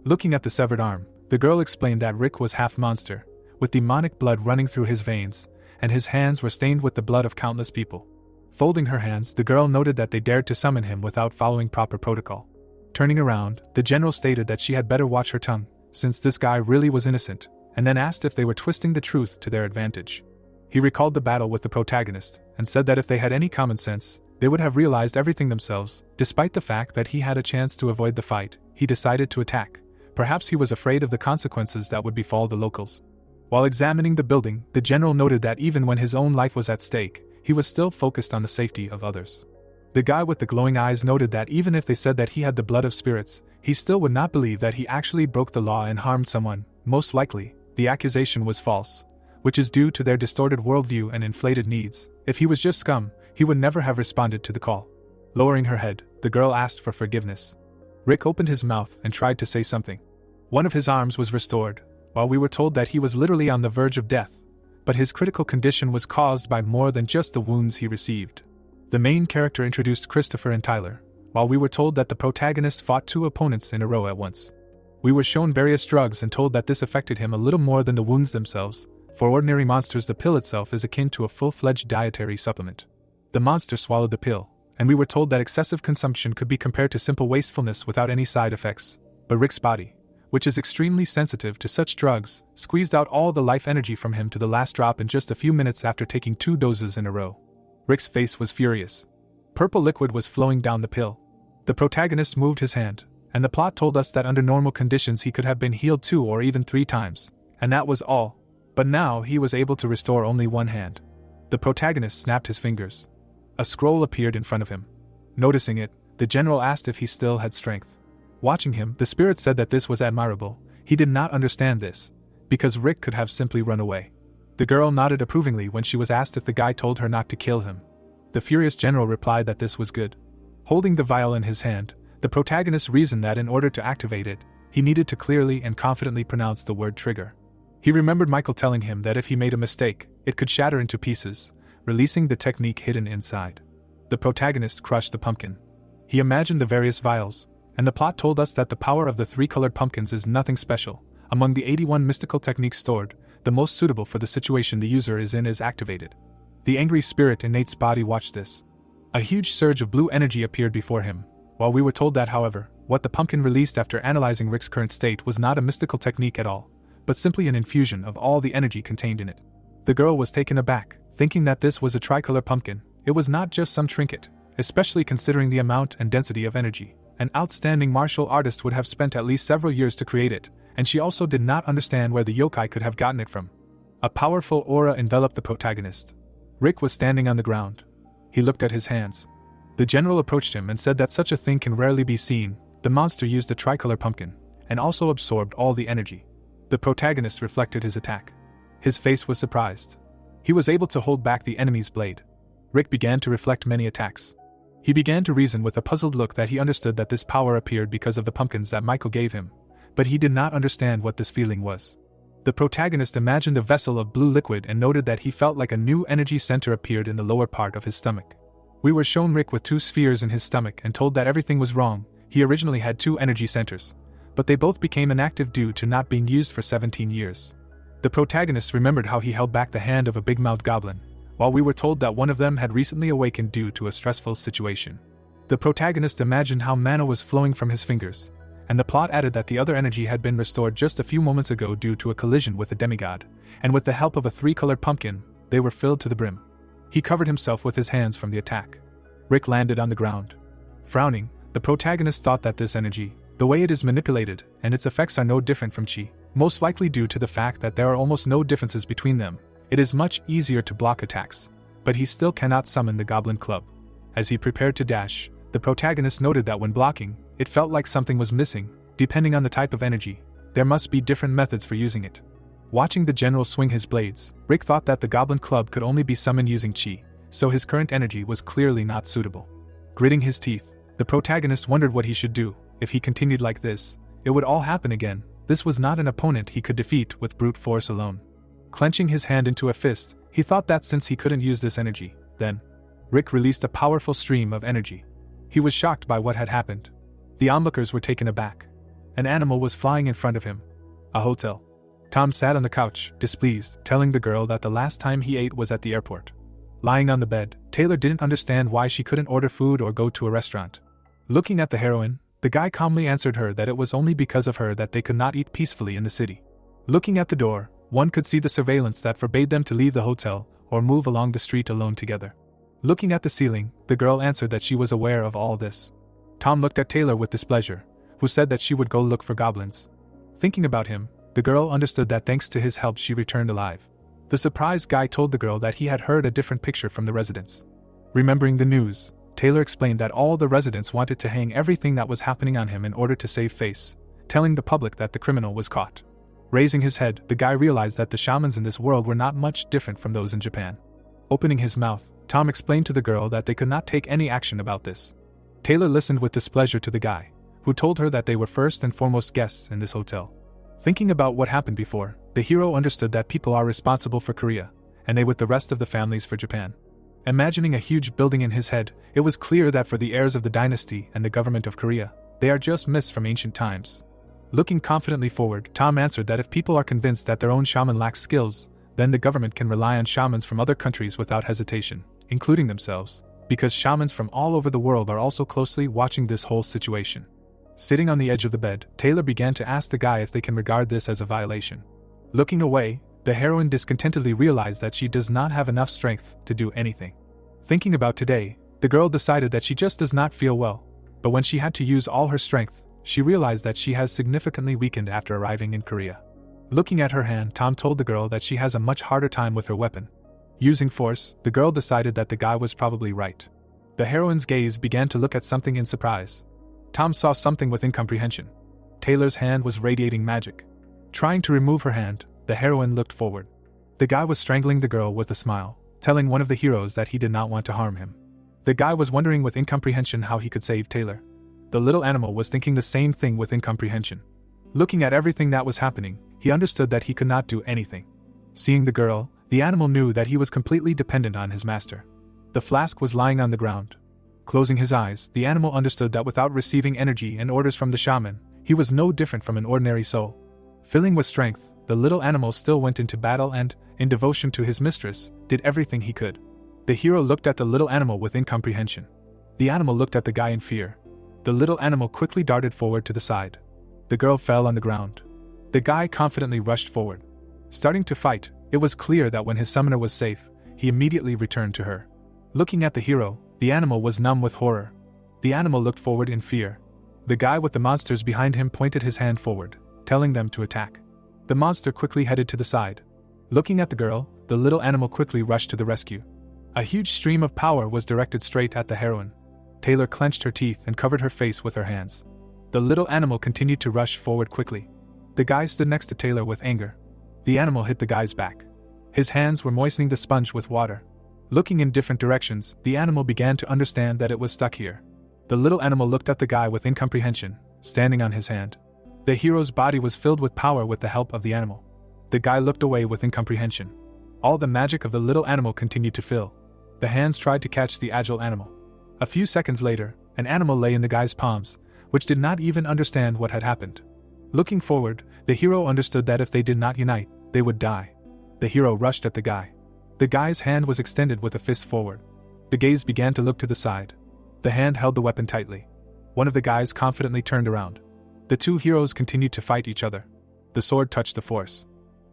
Looking at the severed arm, the girl explained that Rick was half monster, with demonic blood running through his veins, and his hands were stained with the blood of countless people. Folding her hands, the girl noted that they dared to summon him without following proper protocol. Turning around, the general stated that she had better watch her tongue, since this guy really was innocent, and then asked if they were twisting the truth to their advantage. He recalled the battle with the protagonist, and said that if they had any common sense, they would have realized everything themselves. Despite the fact that he had a chance to avoid the fight, he decided to attack. Perhaps he was afraid of the consequences that would befall the locals. While examining the building, the general noted that even when his own life was at stake, he was still focused on the safety of others. The guy with the glowing eyes noted that even if they said that he had the blood of spirits, he still would not believe that he actually broke the law and harmed someone. Most likely, the accusation was false, which is due to their distorted worldview and inflated needs. If he was just scum, he would never have responded to the call. Lowering her head, the girl asked for forgiveness. Rick opened his mouth and tried to say something. One of his arms was restored, while we were told that he was literally on the verge of death, but his critical condition was caused by more than just the wounds he received. The main character introduced Christopher and Tyler, while we were told that the protagonist fought 2 opponents in a row at once. We were shown various drugs and told that this affected him a little more than the wounds themselves. For ordinary monsters, the pill itself is akin to a full-fledged dietary supplement. The monster swallowed the pill, and we were told that excessive consumption could be compared to simple wastefulness without any side effects. But Rick's body, which is extremely sensitive to such drugs, squeezed out all the life energy from him to the last drop in just a few minutes after taking 2 doses in a row. Rick's face was furious. Purple liquid was flowing down the pill. The protagonist moved his hand, and the plot told us that under normal conditions he could have been healed 2 or even 3 times, and that was all. But now he was able to restore only 1 hand. The protagonist snapped his fingers. A scroll appeared in front of him. Noticing it, the general asked if he still had strength. Watching him, the spirit said that this was admirable. He did not understand this, because Rick could have simply run away. The girl nodded approvingly when she was asked if the guy told her not to kill him. The furious general replied that this was good. Holding the vial in his hand, the protagonist reasoned that in order to activate it, he needed to clearly and confidently pronounce the word trigger. He remembered Michael telling him that if he made a mistake, it could shatter into pieces, releasing the technique hidden inside. The protagonist crushed the pumpkin. He imagined the various vials, and the plot told us that the power of the 3 colored pumpkins is nothing special. Among the 81 mystical techniques stored, the most suitable for the situation the user is in is activated. The angry spirit in Nate's body watched this. A huge surge of blue energy appeared before him, while we were told that, however, what the pumpkin released after analyzing Rick's current state was not a mystical technique at all, but simply an infusion of all the energy contained in it. The girl was taken aback, thinking that this was a tricolor pumpkin. It was not just some trinket, especially considering the amount and density of energy. An outstanding martial artist would have spent at least several years to create it, and she also did not understand where the yokai could have gotten it from. A powerful aura enveloped the protagonist. Rick was standing on the ground. He looked at his hands. The general approached him and said that such a thing can rarely be seen. The monster used the tricolor pumpkin, and also absorbed all the energy. The protagonist reflected his attack. His face was surprised. He was able to hold back the enemy's blade. Rick began to reflect many attacks. He began to reason with a puzzled look that he understood that this power appeared because of the pumpkins that Michael gave him, but he did not understand what this feeling was. The protagonist imagined a vessel of blue liquid and noted that he felt like a new energy center appeared in the lower part of his stomach. We were shown Rick with 2 spheres in his stomach and told that everything was wrong. He originally had 2 energy centers, but they both became inactive due to not being used for 17 years. The protagonist remembered how he held back the hand of a big-mouthed goblin, while we were told that one of them had recently awakened due to a stressful situation. The protagonist imagined how mana was flowing from his fingers, and the plot added that the other energy had been restored just a few moments ago due to a collision with a demigod, and with the help of a 3-colored pumpkin, they were filled to the brim. He covered himself with his hands from the attack. Rick landed on the ground. Frowning, the protagonist thought that this energy, the way it is manipulated, and its effects are no different from chi, most likely due to the fact that there are almost no differences between them. It is much easier to block attacks, but he still cannot summon the Goblin Club. As he prepared to dash, the protagonist noted that when blocking, it felt like something was missing. Depending on the type of energy, there must be different methods for using it. Watching the general swing his blades, Rick thought that the Goblin Club could only be summoned using chi, so his current energy was clearly not suitable. Gritting his teeth, the protagonist wondered what he should do. If he continued like this, it would all happen again. This was not an opponent he could defeat with brute force alone. Clenching his hand into a fist, he thought that since he couldn't use this energy, then Rick released a powerful stream of energy. He was shocked by what had happened. The onlookers were taken aback. An animal was flying in front of him. A hotel. Tom sat on the couch, displeased, telling the girl that the last time he ate was at the airport. Lying on the bed, Taylor didn't understand why she couldn't order food or go to a restaurant. Looking at the heroine, the guy calmly answered her that it was only because of her that they could not eat peacefully in the city. Looking at the door, one could see the surveillance that forbade them to leave the hotel or move along the street alone together. Looking at the ceiling, the girl answered that she was aware of all this. Tom looked at Taylor with displeasure, who said that she would go look for goblins. Thinking about him, the girl understood that thanks to his help she returned alive. The surprised guy told the girl that he had heard a different picture from the residents. Remembering the news, Taylor explained that all the residents wanted to hang everything that was happening on him in order to save face, telling the public that the criminal was caught. Raising his head, the guy realized that the shamans in this world were not much different from those in Japan. Opening his mouth, Tom explained to the girl that they could not take any action about this. Taylor listened with displeasure to the guy, who told her that they were first and foremost guests in this hotel. Thinking about what happened before, the hero understood that people are responsible for Korea, and they with the rest of the families for Japan. Imagining a huge building in his head, it was clear that for the heirs of the dynasty and the government of Korea, they are just myths from ancient times. Looking confidently forward, Tom answered that if people are convinced that their own shaman lacks skills, then the government can rely on shamans from other countries without hesitation, including themselves, because shamans from all over the world are also closely watching this whole situation. Sitting on the edge of the bed, Taylor began to ask the guy if they can regard this as a violation. Looking away, the heroine discontentedly realized that she does not have enough strength to do anything. Thinking about today, the girl decided that she just does not feel well, but when she had to use all her strength, she realized that she has significantly weakened after arriving in Korea. Looking at her hand, Tom told the girl that she has a much harder time with her weapon. Using force, the girl decided that the guy was probably right. The heroine's gaze began to look at something in surprise. Tom saw something with incomprehension. Taylor's hand was radiating magic. Trying to remove her hand, the heroine looked forward. The guy was strangling the girl with a smile, telling one of the heroes that he did not want to harm him. The guy was wondering with incomprehension how he could save Taylor. The little animal was thinking the same thing with incomprehension. Looking at everything that was happening, he understood that he could not do anything. Seeing the girl, the animal knew that he was completely dependent on his master. The flask was lying on the ground. Closing his eyes, the animal understood that without receiving energy and orders from the shaman, he was no different from an ordinary soul. Filling with strength, the little animal still went into battle and, in devotion to his mistress, did everything he could. The hero looked at the little animal with incomprehension. The animal looked at the guy in fear. The little animal quickly darted forward to the side. The girl fell on the ground. The guy confidently rushed forward. Starting to fight, it was clear that when his summoner was safe, he immediately returned to her. Looking at the hero, the animal was numb with horror. The animal looked forward in fear. The guy with the monsters behind him pointed his hand forward, telling them to attack. The monster quickly headed to the side. Looking at the girl, the little animal quickly rushed to the rescue. A huge stream of power was directed straight at the heroine. Taylor clenched her teeth and covered her face with her hands. The little animal continued to rush forward quickly. The guy stood next to Taylor with anger. The animal hit the guy's back. His hands were moistening the sponge with water. Looking in different directions, the animal began to understand that it was stuck here. The little animal looked at the guy with incomprehension, standing on his hand. The hero's body was filled with power with the help of the animal. The guy looked away with incomprehension. All the magic of the little animal continued to fill. The hands tried to catch the agile animal. A few seconds later, an animal lay in the guy's palms, which did not even understand what had happened. Looking forward, the hero understood that if they did not unite, they would die. The hero rushed at the guy. The guy's hand was extended with a fist forward. The gaze began to look to the side. The hand held the weapon tightly. One of the guys confidently turned around. The two heroes continued to fight each other. The sword touched the force.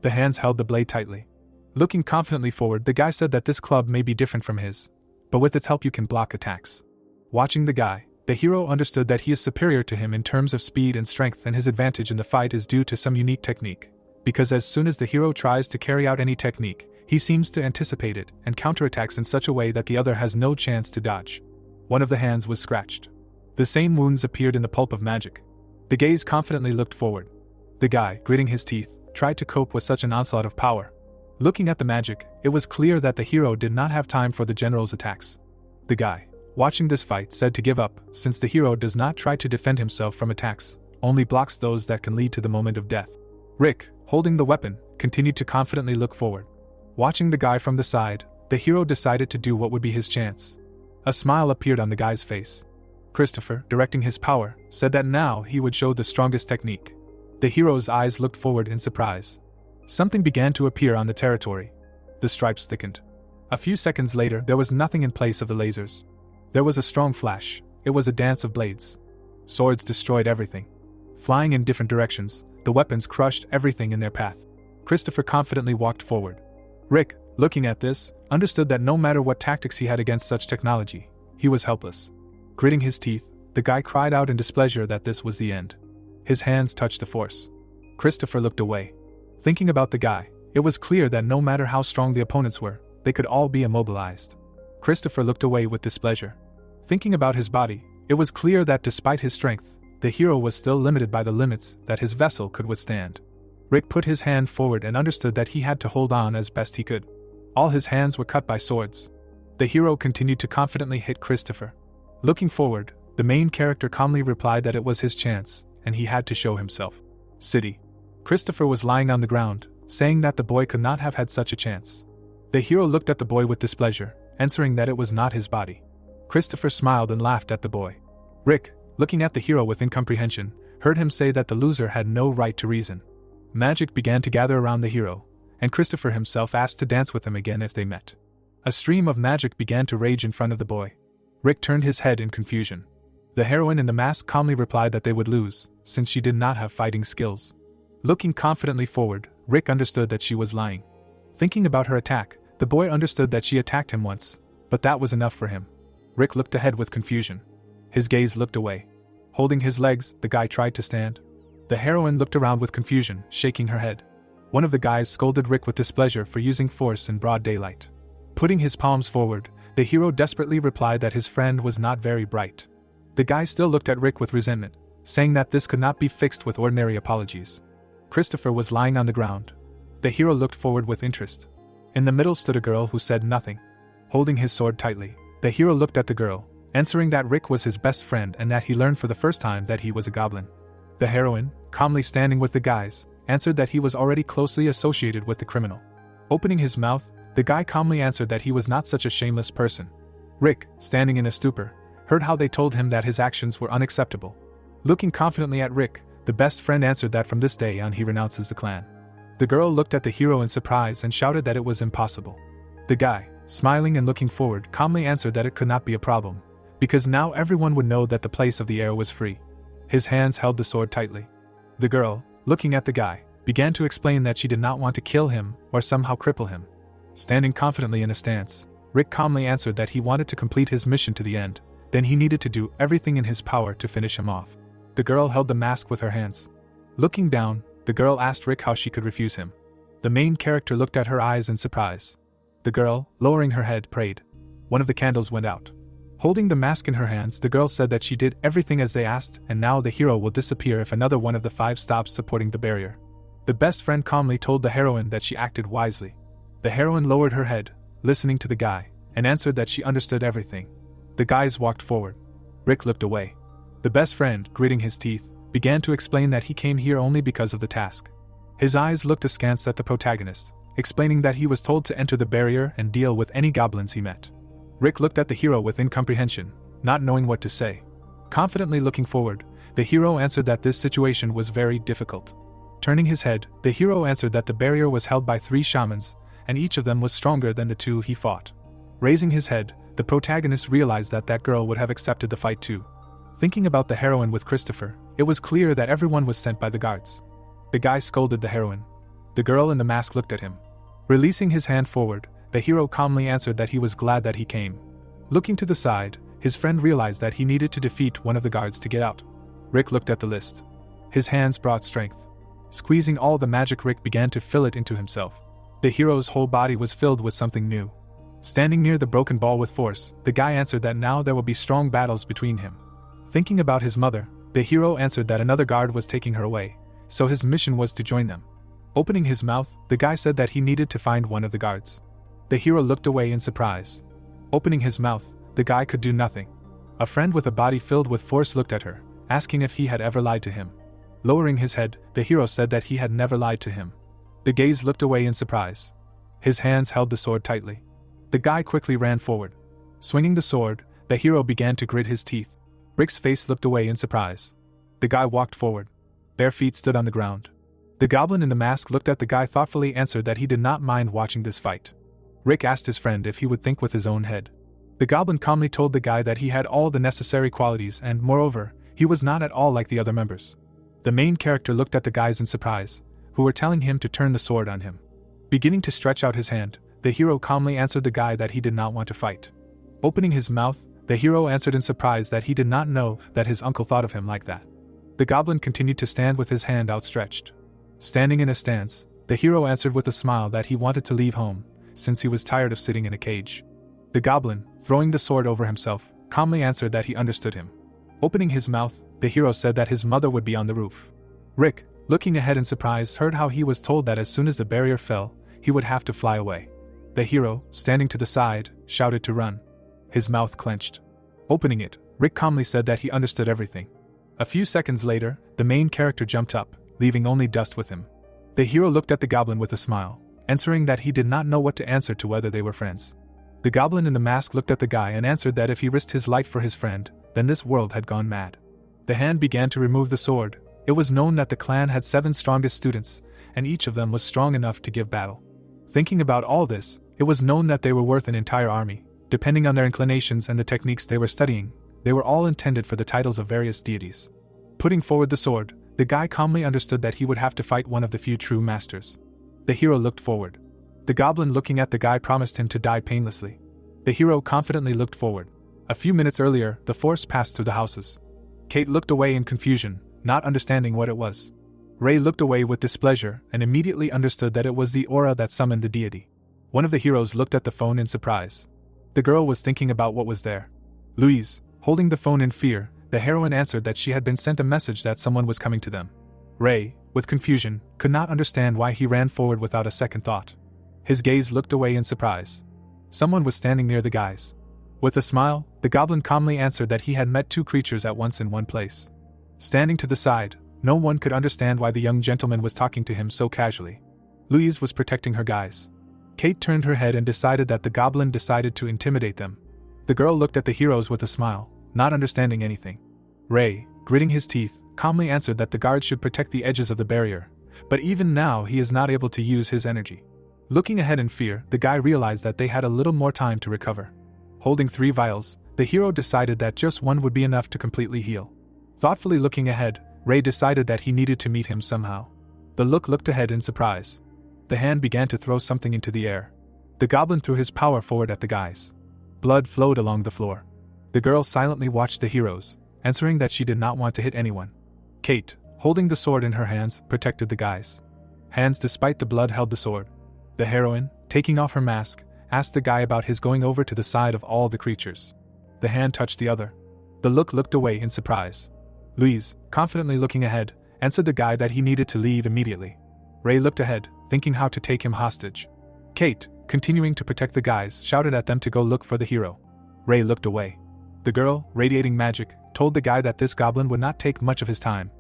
The hands held the blade tightly. Looking confidently forward, the guy said that this club may be different from his, but with its help you can block attacks. Watching the guy, the hero understood that he is superior to him in terms of speed and strength, and his advantage in the fight is due to some unique technique. Because as soon as the hero tries to carry out any technique, he seems to anticipate it and counterattacks in such a way that the other has no chance to dodge. One of the hands was scratched. The same wounds appeared in the pulp of magic. The gaze confidently looked forward. The guy, gritting his teeth, tried to cope with such an onslaught of power. Looking at the magic, it was clear that the hero did not have time for the general's attacks. The guy, watching this fight, said to give up, since the hero does not try to defend himself from attacks, only blocks those that can lead to the moment of death. Rick, holding the weapon, continued to confidently look forward. Watching the guy from the side, the hero decided to do what would be his chance. A smile appeared on the guy's face. Christopher, directing his power, said that now he would show the strongest technique. The hero's eyes looked forward in surprise. Something began to appear on the territory. The stripes thickened. A few seconds later, there was nothing in place of the lasers. There was a strong flash. It was a dance of blades. Swords destroyed everything. Flying in different directions, the weapons crushed everything in their path. Christopher confidently walked forward. Rick, looking at this, understood that no matter what tactics he had against such technology, he was helpless. Gritting his teeth, the guy cried out in displeasure that this was the end. His hands touched the force. Christopher looked away. Thinking about the guy, it was clear that no matter how strong the opponents were, they could all be immobilized. Christopher looked away with displeasure. Thinking about his body, it was clear that despite his strength, the hero was still limited by the limits that his vessel could withstand. Rick put his hand forward and understood that he had to hold on as best he could. All his hands were cut by swords. The hero continued to confidently hit Christopher. Looking forward, the main character calmly replied that it was his chance, and he had to show himself. City. Christopher was lying on the ground, saying that the boy could not have had such a chance. The hero looked at the boy with displeasure, answering that it was not his body. Christopher smiled and laughed at the boy. Rick, looking at the hero with incomprehension, heard him say that the loser had no right to reason. Magic began to gather around the hero, and Christopher himself asked to dance with him again if they met. A stream of magic began to rage in front of the boy. Rick turned his head in confusion. The heroine in the mask calmly replied that they would lose, since she did not have fighting skills. Looking confidently forward, Rick understood that she was lying. Thinking about her attack, the boy understood that she attacked him once, but that was enough for him. Rick looked ahead with confusion. His gaze looked away. Holding his legs, the guy tried to stand. The heroine looked around with confusion, shaking her head. One of the guys scolded Rick with displeasure for using force in broad daylight. Putting his palms forward, the hero desperately replied that his friend was not very bright. The guy still looked at Rick with resentment, saying that this could not be fixed with ordinary apologies. Christopher was lying on the ground. The hero looked forward with interest. In the middle stood a girl who said nothing. Holding his sword tightly, the hero looked at the girl, answering that Rick was his best friend and that he learned for the first time that he was a goblin. The heroine, calmly standing with the guys, answered that he was already closely associated with the criminal. Opening his mouth, the guy calmly answered that he was not such a shameless person. Rick, standing in a stupor, heard how they told him that his actions were unacceptable. Looking confidently at Rick, the best friend answered that from this day on he renounces the clan. The girl looked at the hero in surprise and shouted that it was impossible. The guy, smiling and looking forward, calmly answered that it could not be a problem, because now everyone would know that the place of the heir was free. His hands held the sword tightly. The girl, looking at the guy, began to explain that she did not want to kill him or somehow cripple him. Standing confidently in a stance, Rick calmly answered that he wanted to complete his mission to the end, then he needed to do everything in his power to finish him off. The girl held the mask with her hands. Looking down, the girl asked Rick how she could refuse him. The main character looked at her eyes in surprise. The girl, lowering her head, prayed. One of the candles went out. Holding the mask in her hands, the girl said that she did everything as they asked, and now the hero will disappear if another one of the 5 stops supporting the barrier. The best friend calmly told the heroine that she acted wisely. The heroine lowered her head, listening to the guy, and answered that she understood everything. The guys walked forward. Rick looked away. The best friend, gritting his teeth, began to explain that he came here only because of the task. His eyes looked askance at the protagonist, explaining that he was told to enter the barrier and deal with any goblins he met. Rick looked at the hero with incomprehension, not knowing what to say. Confidently looking forward, the hero answered that this situation was very difficult. Turning his head, the hero answered that the barrier was held by 3 shamans, and each of them was stronger than the 2 he fought. Raising his head, the protagonist realized that that girl would have accepted the fight too. Thinking about the heroine with Christopher, it was clear that everyone was sent by the guards. The guy scolded the heroine. The girl in the mask looked at him. Releasing his hand forward, the hero calmly answered that he was glad that he came. Looking to the side, his friend realized that he needed to defeat one of the guards to get out. Rick looked at the list. His hands brought strength. Squeezing all the magic, Rick began to fill it into himself. The hero's whole body was filled with something new. Standing near the broken ball with force, the guy answered that now there will be strong battles between him. Thinking about his mother, the hero answered that another guard was taking her away, so his mission was to join them. Opening his mouth, the guy said that he needed to find one of the guards. The hero looked away in surprise. Opening his mouth, the guy could do nothing. A friend with a body filled with force looked at her, asking if he had ever lied to him. Lowering his head, the hero said that he had never lied to him. The gaze looked away in surprise. His hands held the sword tightly. The guy quickly ran forward. Swinging the sword, the hero began to grit his teeth. Rick's face looked away in surprise. The guy walked forward. Bare feet stood on the ground. The goblin in the mask looked at the guy thoughtfully, answered that he did not mind watching this fight. Rick asked his friend if he would think with his own head. The goblin calmly told the guy that he had all the necessary qualities and, moreover, he was not at all like the other members. The main character looked at the guys in surprise, who were telling him to turn the sword on him. Beginning to stretch out his hand, the hero calmly answered the guy that he did not want to fight. Opening his mouth, the hero answered in surprise that he did not know that his uncle thought of him like that. The goblin continued to stand with his hand outstretched. Standing in a stance, the hero answered with a smile that he wanted to leave home, since he was tired of sitting in a cage. The goblin, throwing the sword over himself, calmly answered that he understood him. Opening his mouth, the hero said that his mother would be on the roof. Rick, looking ahead in surprise, heard how he was told that as soon as the barrier fell, he would have to fly away. The hero, standing to the side, shouted to run. His mouth clenched. Opening it, Rick calmly said that he understood everything. A few seconds later, the main character jumped up, leaving only dust with him. The hero looked at the goblin with a smile, answering that he did not know what to answer to whether they were friends. The goblin in the mask looked at the guy and answered that if he risked his life for his friend, then this world had gone mad. The hand began to remove the sword. It was known that the clan had 7 strongest students, and each of them was strong enough to give battle. Thinking about all this, it was known that they were worth an entire army. Depending on their inclinations and the techniques they were studying, they were all intended for the titles of various deities. Putting forward the sword, the guy calmly understood that he would have to fight one of the few true masters. The hero looked forward. The goblin looking at the guy promised him to die painlessly. The hero confidently looked forward. A few minutes earlier, the force passed through the houses. Kate looked away in confusion, not understanding what it was. Ray looked away with displeasure and immediately understood that it was the aura that summoned the deity. One of the heroes looked at the phone in surprise. The girl was thinking about what was there. Louise, holding the phone in fear, the heroine answered that she had been sent a message that someone was coming to them. Ray, with confusion, could not understand why he ran forward without a second thought. His gaze looked away in surprise. Someone was standing near the guys. With a smile, the goblin calmly answered that he had met 2 creatures at once in one place. Standing to the side, no one could understand why the young gentleman was talking to him so casually. Louise was protecting her guys. Kate turned her head and decided that the goblin decided to intimidate them. The girl looked at the heroes with a smile, not understanding anything. Ray, gritting his teeth, calmly answered that the guard should protect the edges of the barrier, but even now he is not able to use his energy. Looking ahead in fear, the guy realized that they had a little more time to recover. Holding 3 vials, the hero decided that just one would be enough to completely heal. Thoughtfully looking ahead, Ray decided that he needed to meet him somehow. The looked ahead in surprise. The hand began to throw something into the air. The goblin threw his power forward at the guys. Blood flowed along the floor. The girl silently watched the heroes, answering that she did not want to hit anyone. Kate, holding the sword in her hands, protected the guys. Hands despite the blood held the sword. The heroine, taking off her mask, asked the guy about his going over to the side of all the creatures. The hand touched the other. The looked away in surprise. Louise, confidently looking ahead, answered the guy that he needed to leave immediately. Ray looked ahead, thinking how to take him hostage. Kate, continuing to protect the guys, shouted at them to go look for the hero. Ray looked away. The girl, radiating magic, told the guy that this goblin would not take much of his time.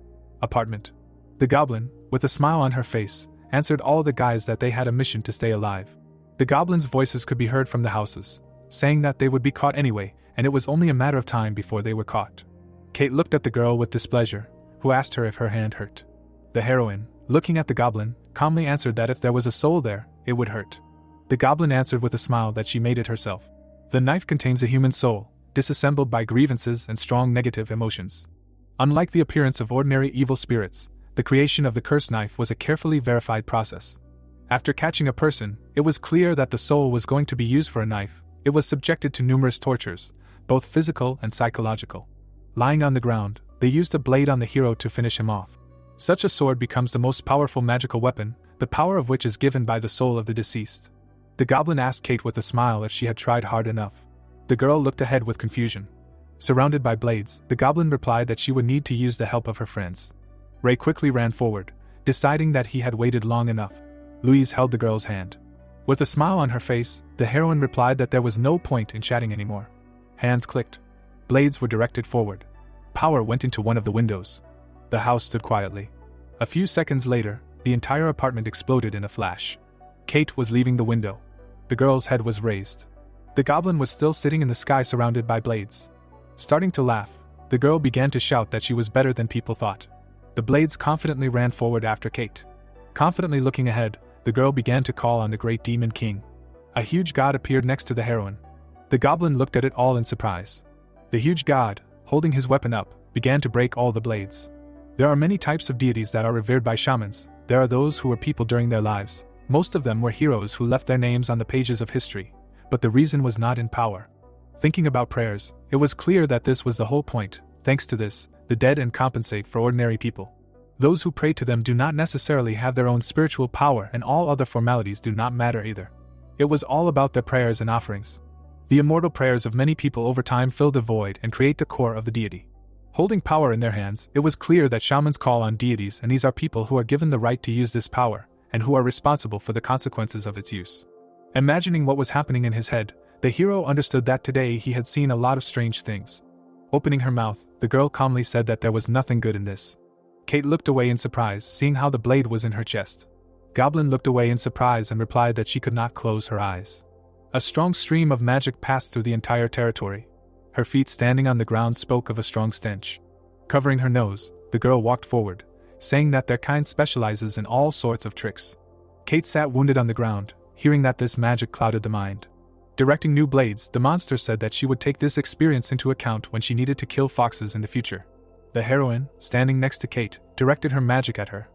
Apartment. The goblin, with a smile on her face, answered all the guys that they had a mission to stay alive. The goblins' voices could be heard from the houses, saying that they would be caught anyway, and it was only a matter of time before they were caught. Kate looked at the girl with displeasure, who asked her if her hand hurt. The heroine, looking at the goblin, calmly answered that if there was a soul there, it would hurt. The goblin answered with a smile that she made it herself. The knife contains a human soul, disassembled by grievances and strong negative emotions. Unlike the appearance of ordinary evil spirits, the creation of the cursed knife was a carefully verified process. After catching a person, it was clear that the soul was going to be used for a knife. It was subjected to numerous tortures, both physical and psychological. Lying on the ground, they used a blade on the hero to finish him off. Such a sword becomes the most powerful magical weapon, the power of which is given by the soul of the deceased. The goblin asked Kate with a smile if she had tried hard enough. The girl looked ahead with confusion. Surrounded by blades, the goblin replied that she would need to use the help of her friends. Ray quickly ran forward, deciding that he had waited long enough. Louise held the girl's hand. With a smile on her face, the heroine replied that there was no point in chatting anymore. Hands clicked. Blades were directed forward. Power went into one of the windows. The house stood quietly. A few seconds later, the entire apartment exploded in a flash. Kate was leaving the window. The girl's head was raised. The goblin was still sitting in the sky surrounded by blades. Starting to laugh, the girl began to shout that she was better than people thought. The blades confidently ran forward after Kate. Confidently looking ahead, the girl began to call on the great demon king. A huge god appeared next to the heroine. The goblin looked at it all in surprise. The huge god, holding his weapon up, began to break all the blades. There are many types of deities that are revered by shamans. There are those who were people during their lives. Most of them were heroes who left their names on the pages of history, but the reason was not in power. Thinking about prayers, it was clear that this was the whole point. Thanks to this, the dead can compensate for ordinary people. Those who pray to them do not necessarily have their own spiritual power, and all other formalities do not matter either. It was all about their prayers and offerings. The immortal prayers of many people over time fill the void and create the core of the deity. Holding power in their hands, it was clear that shamans call on deities, and these are people who are given the right to use this power, and who are responsible for the consequences of its use. Imagining what was happening in his head, the hero understood that today he had seen a lot of strange things. Opening her mouth, the girl calmly said that there was nothing good in this. Kate looked away in surprise, seeing how the blade was in her chest. Goblin looked away in surprise and replied that she could not close her eyes. A strong stream of magic passed through the entire territory. Her feet standing on the ground spoke of a strong stench. Covering her nose, the girl walked forward, saying that their kind specializes in all sorts of tricks. Kate sat wounded on the ground, hearing that this magic clouded the mind. Directing new blades, the monster said that she would take this experience into account when she needed to kill foxes in the future. The heroine, standing next to Kate, directed her magic at her.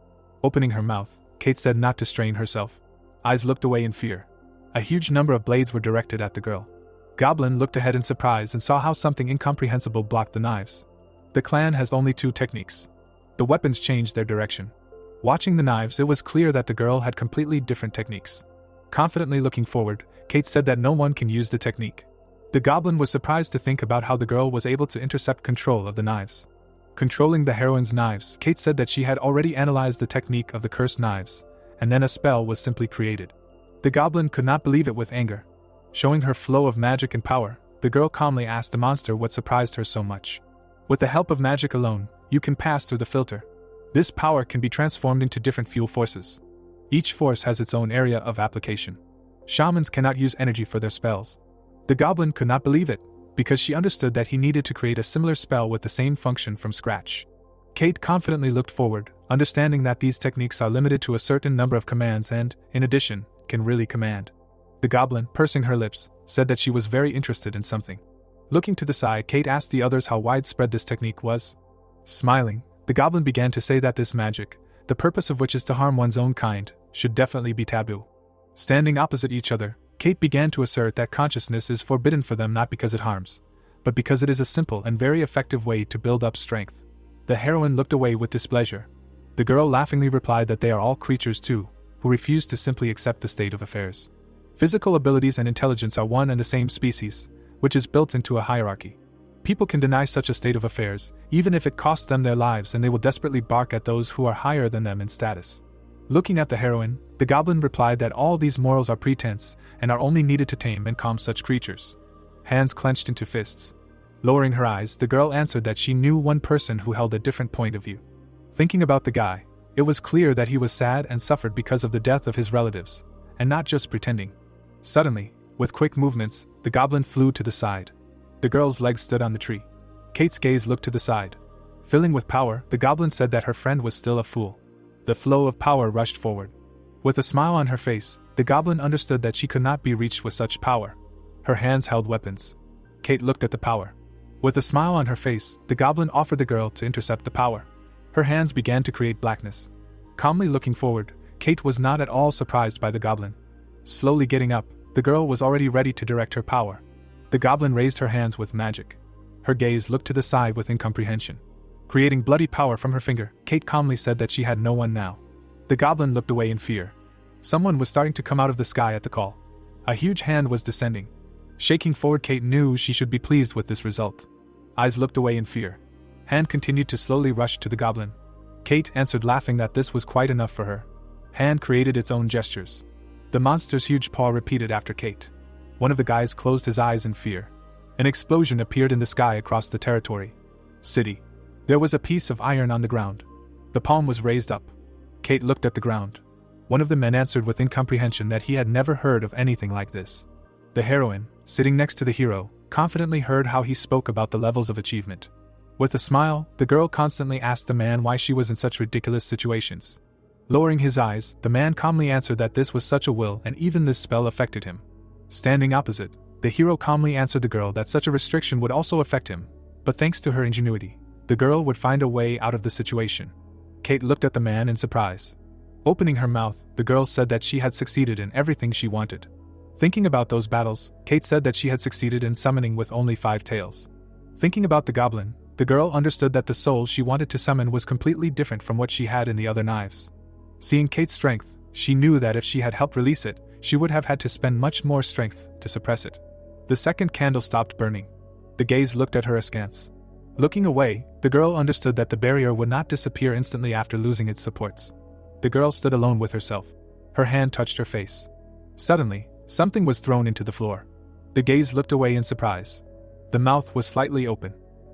Opening her mouth, Kate said not to strain herself. Eyes looked away in fear. A huge number of blades were directed at the girl. Goblin looked ahead in surprise and saw how something incomprehensible blocked the knives. The clan has only 2 techniques. The weapons changed their direction. Watching the knives, it was clear that the girl had completely different techniques. Confidently looking forward, Kate said that no one can use the technique. The goblin was surprised to think about how the girl was able to intercept control of the knives. Controlling the heroine's knives, Kate said that she had already analyzed the technique of the cursed knives, and then a spell was simply created. The goblin could not believe it with anger. Showing her flow of magic and power, the girl calmly asked the monster what surprised her so much. With the help of magic alone, you can pass through the filter. This power can be transformed into different fuel forces. Each force has its own area of application. Shamans cannot use energy for their spells. The goblin could not believe it, because she understood that he needed to create a similar spell with the same function from scratch. Kate confidently looked forward, understanding that these techniques are limited to a certain number of commands and, in addition, can really command. The goblin, pursing her lips, said that she was very interested in something. Looking to the side, Kate asked the others how widespread this technique was. Smiling, the goblin began to say that this magic, the purpose of which is to harm one's own kind, should definitely be taboo. Standing opposite each other, Kate began to assert that consciousness is forbidden for them not because it harms, but because it is a simple and very effective way to build up strength. The heroine looked away with displeasure. The girl laughingly replied that they are all creatures too, who refuse to simply accept the state of affairs. Physical abilities and intelligence are one and the same species, which is built into a hierarchy. People can deny such a state of affairs, even if it costs them their lives, and they will desperately bark at those who are higher than them in status. Looking at the heroine, the goblin replied that all these morals are pretense and are only needed to tame and calm such creatures. Hands clenched into fists. Lowering her eyes, the girl answered that she knew one person who held a different point of view. Thinking about the guy, it was clear that he was sad and suffered because of the death of his relatives, and not just pretending. Suddenly, with quick movements, the goblin flew to the side. The girl's legs stood on the tree. Kate's gaze looked to the side. Filling with power, the goblin said that her friend was still a fool. The flow of power rushed forward. With a smile on her face, the goblin understood that she could not be reached with such power. Her hands held weapons. Kate looked at the power. With a smile on her face, the goblin offered the girl to intercept the power. Her hands began to create blackness. Calmly looking forward, Kate was not at all surprised by the goblin. Slowly getting up, the girl was already ready to direct her power. The goblin raised her hands with magic. Her gaze looked to the side with incomprehension. Creating bloody power from her finger, Kate calmly said that she had no one now. The goblin looked away in fear. Someone was starting to come out of the sky at the call. A huge hand was descending. Shaking forward, Kate knew she should be pleased with this result. Eyes looked away in fear. Hand continued to slowly rush to the goblin. Kate answered, laughing that this was quite enough for her. Hand created its own gestures. The monster's huge paw repeated after Kate. One of the guys closed his eyes in fear. An explosion appeared in the sky across the territory. City. There was a piece of iron on the ground. The palm was raised up. Kate looked at the ground. One of the men answered with incomprehension that he had never heard of anything like this. The heroine, sitting next to the hero, confidently heard how he spoke about the levels of achievement. With a smile, the girl constantly asked the man why she was in such ridiculous situations. Lowering his eyes, the man calmly answered that this was such a will and even this spell affected him. Standing opposite, the hero calmly answered the girl that such a restriction would also affect him, but thanks to her ingenuity, the girl would find a way out of the situation. Kate looked at the man in surprise. Opening her mouth, the girl said that she had succeeded in everything she wanted. Thinking about those battles, Kate said that she had succeeded in summoning with only 5 tails. Thinking about the goblin, the girl understood that the soul she wanted to summon was completely different from what she had in the other knives. Seeing Kate's strength, she knew that if she had helped release it, she would have had to spend much more strength to suppress it. The second candle stopped burning. The gaze looked at her askance. Looking away, the girl understood that the barrier would not disappear instantly after losing its supports. The girl stood alone with herself. Her hand touched her face. Suddenly, something was thrown into the floor. The gaze looked away in surprise. The mouth was slightly open.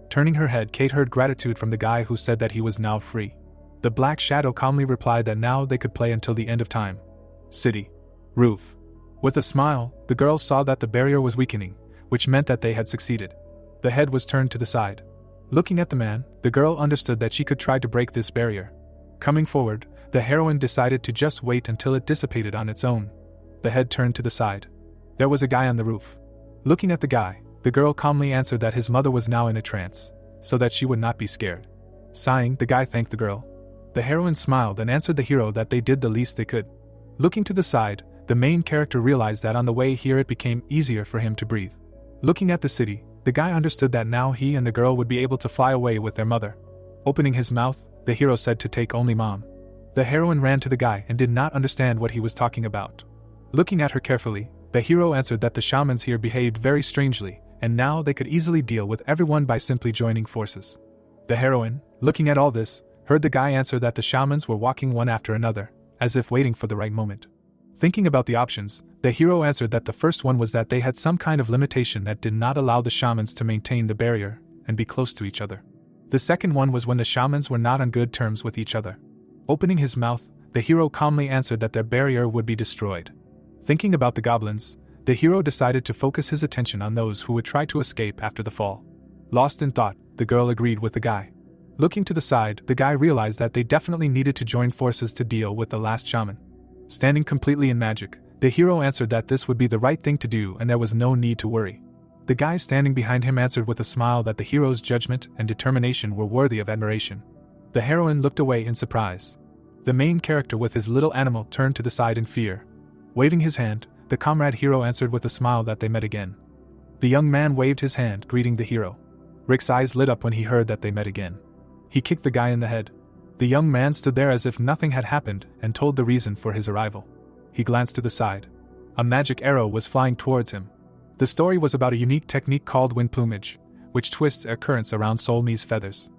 Turning her head, Kate heard gratitude from the guy who said that he was now free. The black shadow calmly replied that now they could play until the end of time. City. Roof. With a smile, the girl saw that the barrier was weakening, which meant that they had succeeded. The head was turned to the side. Looking at the man, the girl understood that she could try to break this barrier. Coming forward, the heroine decided to just wait until it dissipated on its own. The head turned to the side. There was a guy on the roof. Looking at the guy, the girl calmly answered that his mother was now in a trance, so that she would not be scared. Sighing, the guy thanked the girl. The heroine smiled and answered the hero that they did the least they could. Looking to the side, the main character realized that on the way here it became easier for him to breathe. Looking at the city, the guy understood that now he and the girl would be able to fly away with their mother. Opening his mouth, the hero said to take only mom. The heroine ran to the guy and did not understand what he was talking about. Looking at her carefully, the hero answered that the shamans here behaved very strangely, and now they could easily deal with everyone by simply joining forces. The heroine, looking at all this, heard the guy answer that the shamans were walking one after another, as if waiting for the right moment. Thinking about the options, the hero answered that the first one was that they had some kind of limitation that did not allow the shamans to maintain the barrier and be close to each other. The second one was when the shamans were not on good terms with each other. Opening his mouth, the hero calmly answered that their barrier would be destroyed. Thinking about the goblins, the hero decided to focus his attention on those who would try to escape after the fall. Lost in thought, the girl agreed with the guy. Looking to the side, the guy realized that they definitely needed to join forces to deal with the last shaman. Standing completely in magic, the hero answered that this would be the right thing to do and there was no need to worry. The guy standing behind him answered with a smile that the hero's judgment and determination were worthy of admiration. The heroine looked away in surprise. The main character with his little animal turned to the side in fear. Waving his hand, the comrade hero answered with a smile that they met again. The young man waved his hand, greeting the hero. Rick's eyes lit up when he heard that they met again. He kicked the guy in the head. The young man stood there as if nothing had happened and told the reason for his arrival. He glanced to the side. A magic arrow was flying towards him. The story was about a unique technique called wind plumage, which twists air currents around Solmi's feathers.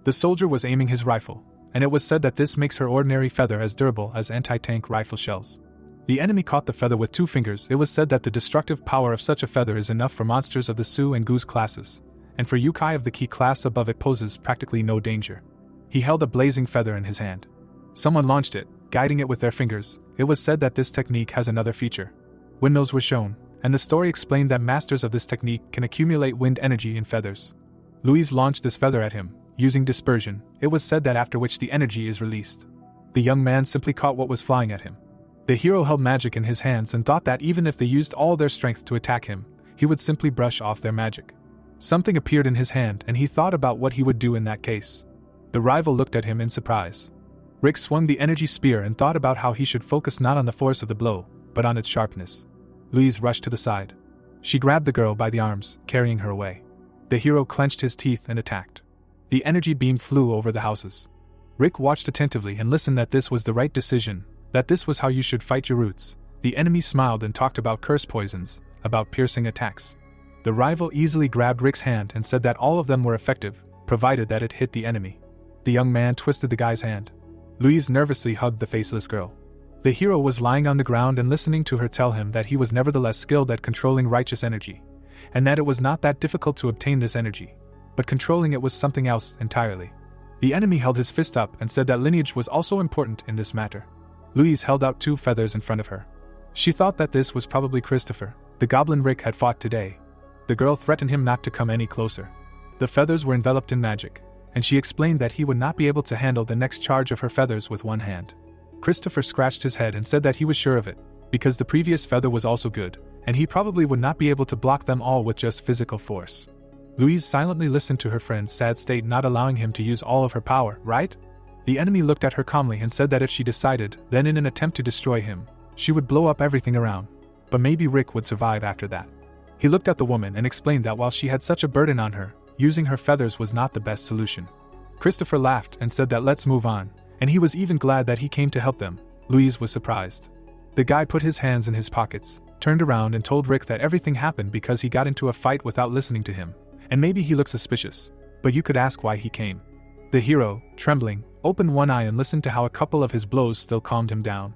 The soldier was aiming his rifle, and it was said that this makes her ordinary feather as durable as anti-tank rifle shells. The enemy caught the feather with 2 fingers. It was said that the destructive power of such a feather is enough for monsters of the Su and Goose classes, and for yokai of the Ki class above it poses practically no danger. He held a blazing feather in his hand. Someone launched it, guiding it with their fingers. It was said that this technique has another feature. Windmills were shown, and the story explained that masters of this technique can accumulate wind energy in feathers. Louise launched this feather at him, using dispersion. It was said that after which the energy is released. The young man simply caught what was flying at him. The hero held magic in his hands and thought that even if they used all their strength to attack him, he would simply brush off their magic. Something appeared in his hand and he thought about what he would do in that case. The rival looked at him in surprise. Rick swung the energy spear and thought about how he should focus not on the force of the blow, but on its sharpness. Louise rushed to the side. She grabbed the girl by the arms, carrying her away. The hero clenched his teeth and attacked. The energy beam flew over the houses. Rick watched attentively and listened that this was the right decision, that this was how you should fight your roots. The enemy smiled and talked about curse poisons, about piercing attacks. The rival easily grabbed Rick's hand and said that all of them were effective, provided that it hit the enemy. The young man twisted the guy's hand. Louise nervously hugged the faceless girl. The hero was lying on the ground and listening to her tell him that he was nevertheless skilled at controlling righteous energy, and that it was not that difficult to obtain this energy, but controlling it was something else entirely. The enemy held his fist up and said that lineage was also important in this matter. Louise held out 2 feathers in front of her. She thought that this was probably Christopher, the goblin Rick had fought today. The girl threatened him not to come any closer. The feathers were enveloped in magic, and she explained that he would not be able to handle the next charge of her feathers with one hand. Christopher scratched his head and said that he was sure of it, because the previous feather was also good, and he probably would not be able to block them all with just physical force. Louise silently listened to her friend's sad state, not allowing him to use all of her power, right? The enemy looked at her calmly and said that if she decided, then in an attempt to destroy him, she would blow up everything around. But maybe Rick would survive after that. He looked at the woman and explained that while she had such a burden on her, using her feathers was not the best solution. Christopher laughed and said that let's move on, and he was even glad that he came to help them. Louise was surprised. The guy put his hands in his pockets, turned around and told Rick that everything happened because he got into a fight without listening to him, and maybe he looked suspicious, but you could ask why he came. The hero, trembling, opened one eye and listened to how a couple of his blows still calmed him down.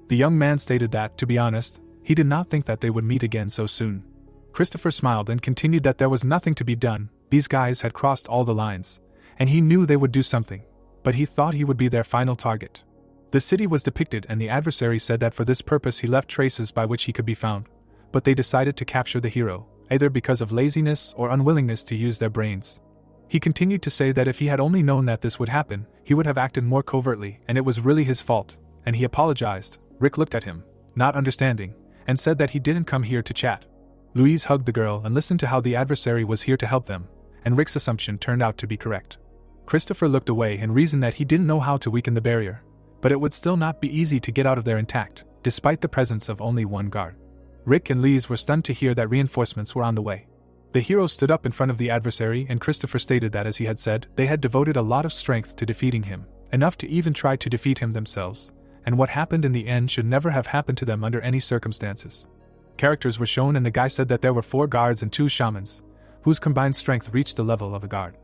The young man stated that, to be honest, he did not think that they would meet again so soon. Christopher smiled and continued that there was nothing to be done. These guys had crossed all the lines, and he knew they would do something, but he thought he would be their final target. The city was depicted and the adversary said that for this purpose he left traces by which he could be found, but they decided to capture the hero, either because of laziness or unwillingness to use their brains. He continued to say that if he had only known that this would happen, he would have acted more covertly, and it was really his fault, and he apologized. Rick looked at him, not understanding, and said that he didn't come here to chat. Louise hugged the girl and listened to how the adversary was here to help them, and Rick's assumption turned out to be correct. Christopher looked away and reasoned that he didn't know how to weaken the barrier, but it would still not be easy to get out of there intact, despite the presence of only one guard. Rick and Louise were stunned to hear that reinforcements were on the way. The hero stood up in front of the adversary and Christopher stated that, as he had said, they had devoted a lot of strength to defeating him, enough to even try to defeat him themselves, and what happened in the end should never have happened to them under any circumstances. Characters were shown and the guy said that there were 4 guards and 2 shamans, whose combined strength reached the level of a guard.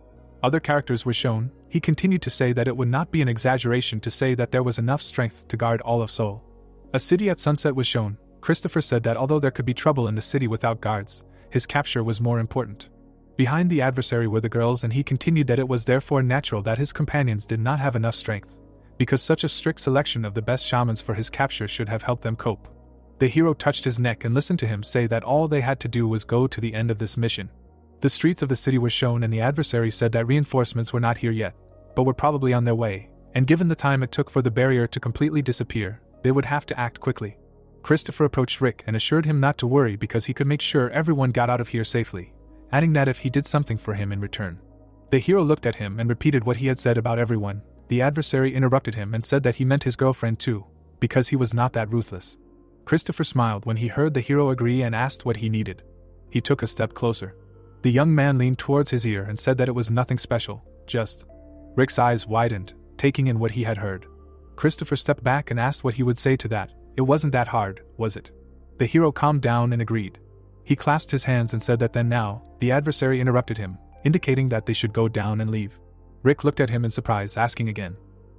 Other characters were shown. He continued to say that it would not be an exaggeration to say that there was enough strength to guard all of Seoul. A city at sunset was shown. Christopher said that although there could be trouble in the city without guards, his capture was more important. Behind the adversary were the girls, and he continued that it was therefore natural that his companions did not have enough strength, because such a strict selection of the best shamans for his capture should have helped them cope. The hero touched his neck and listened to him say that all they had to do was go to the end of this mission. The streets of the city were shown and the adversary said that reinforcements were not here yet, but were probably on their way, and given the time it took for the barrier to completely disappear, they would have to act quickly. Christopher approached Rick and assured him not to worry because he could make sure everyone got out of here safely, adding that if he did something for him in return. The hero looked at him and repeated what he had said about everyone. The adversary interrupted him and said that he meant his girlfriend too, because he was not that ruthless. Christopher smiled when he heard the hero agree and asked what he needed. He took a step closer. The young man leaned towards his ear and said that it was nothing special, just. Rick's eyes widened, taking in what he had heard. Christopher stepped back and asked what he would say to that. It wasn't that hard, was it? The hero calmed down and agreed. He clasped his hands and said that then now. The adversary interrupted him, indicating that they should go down and leave. Rick looked at him in surprise, asking again.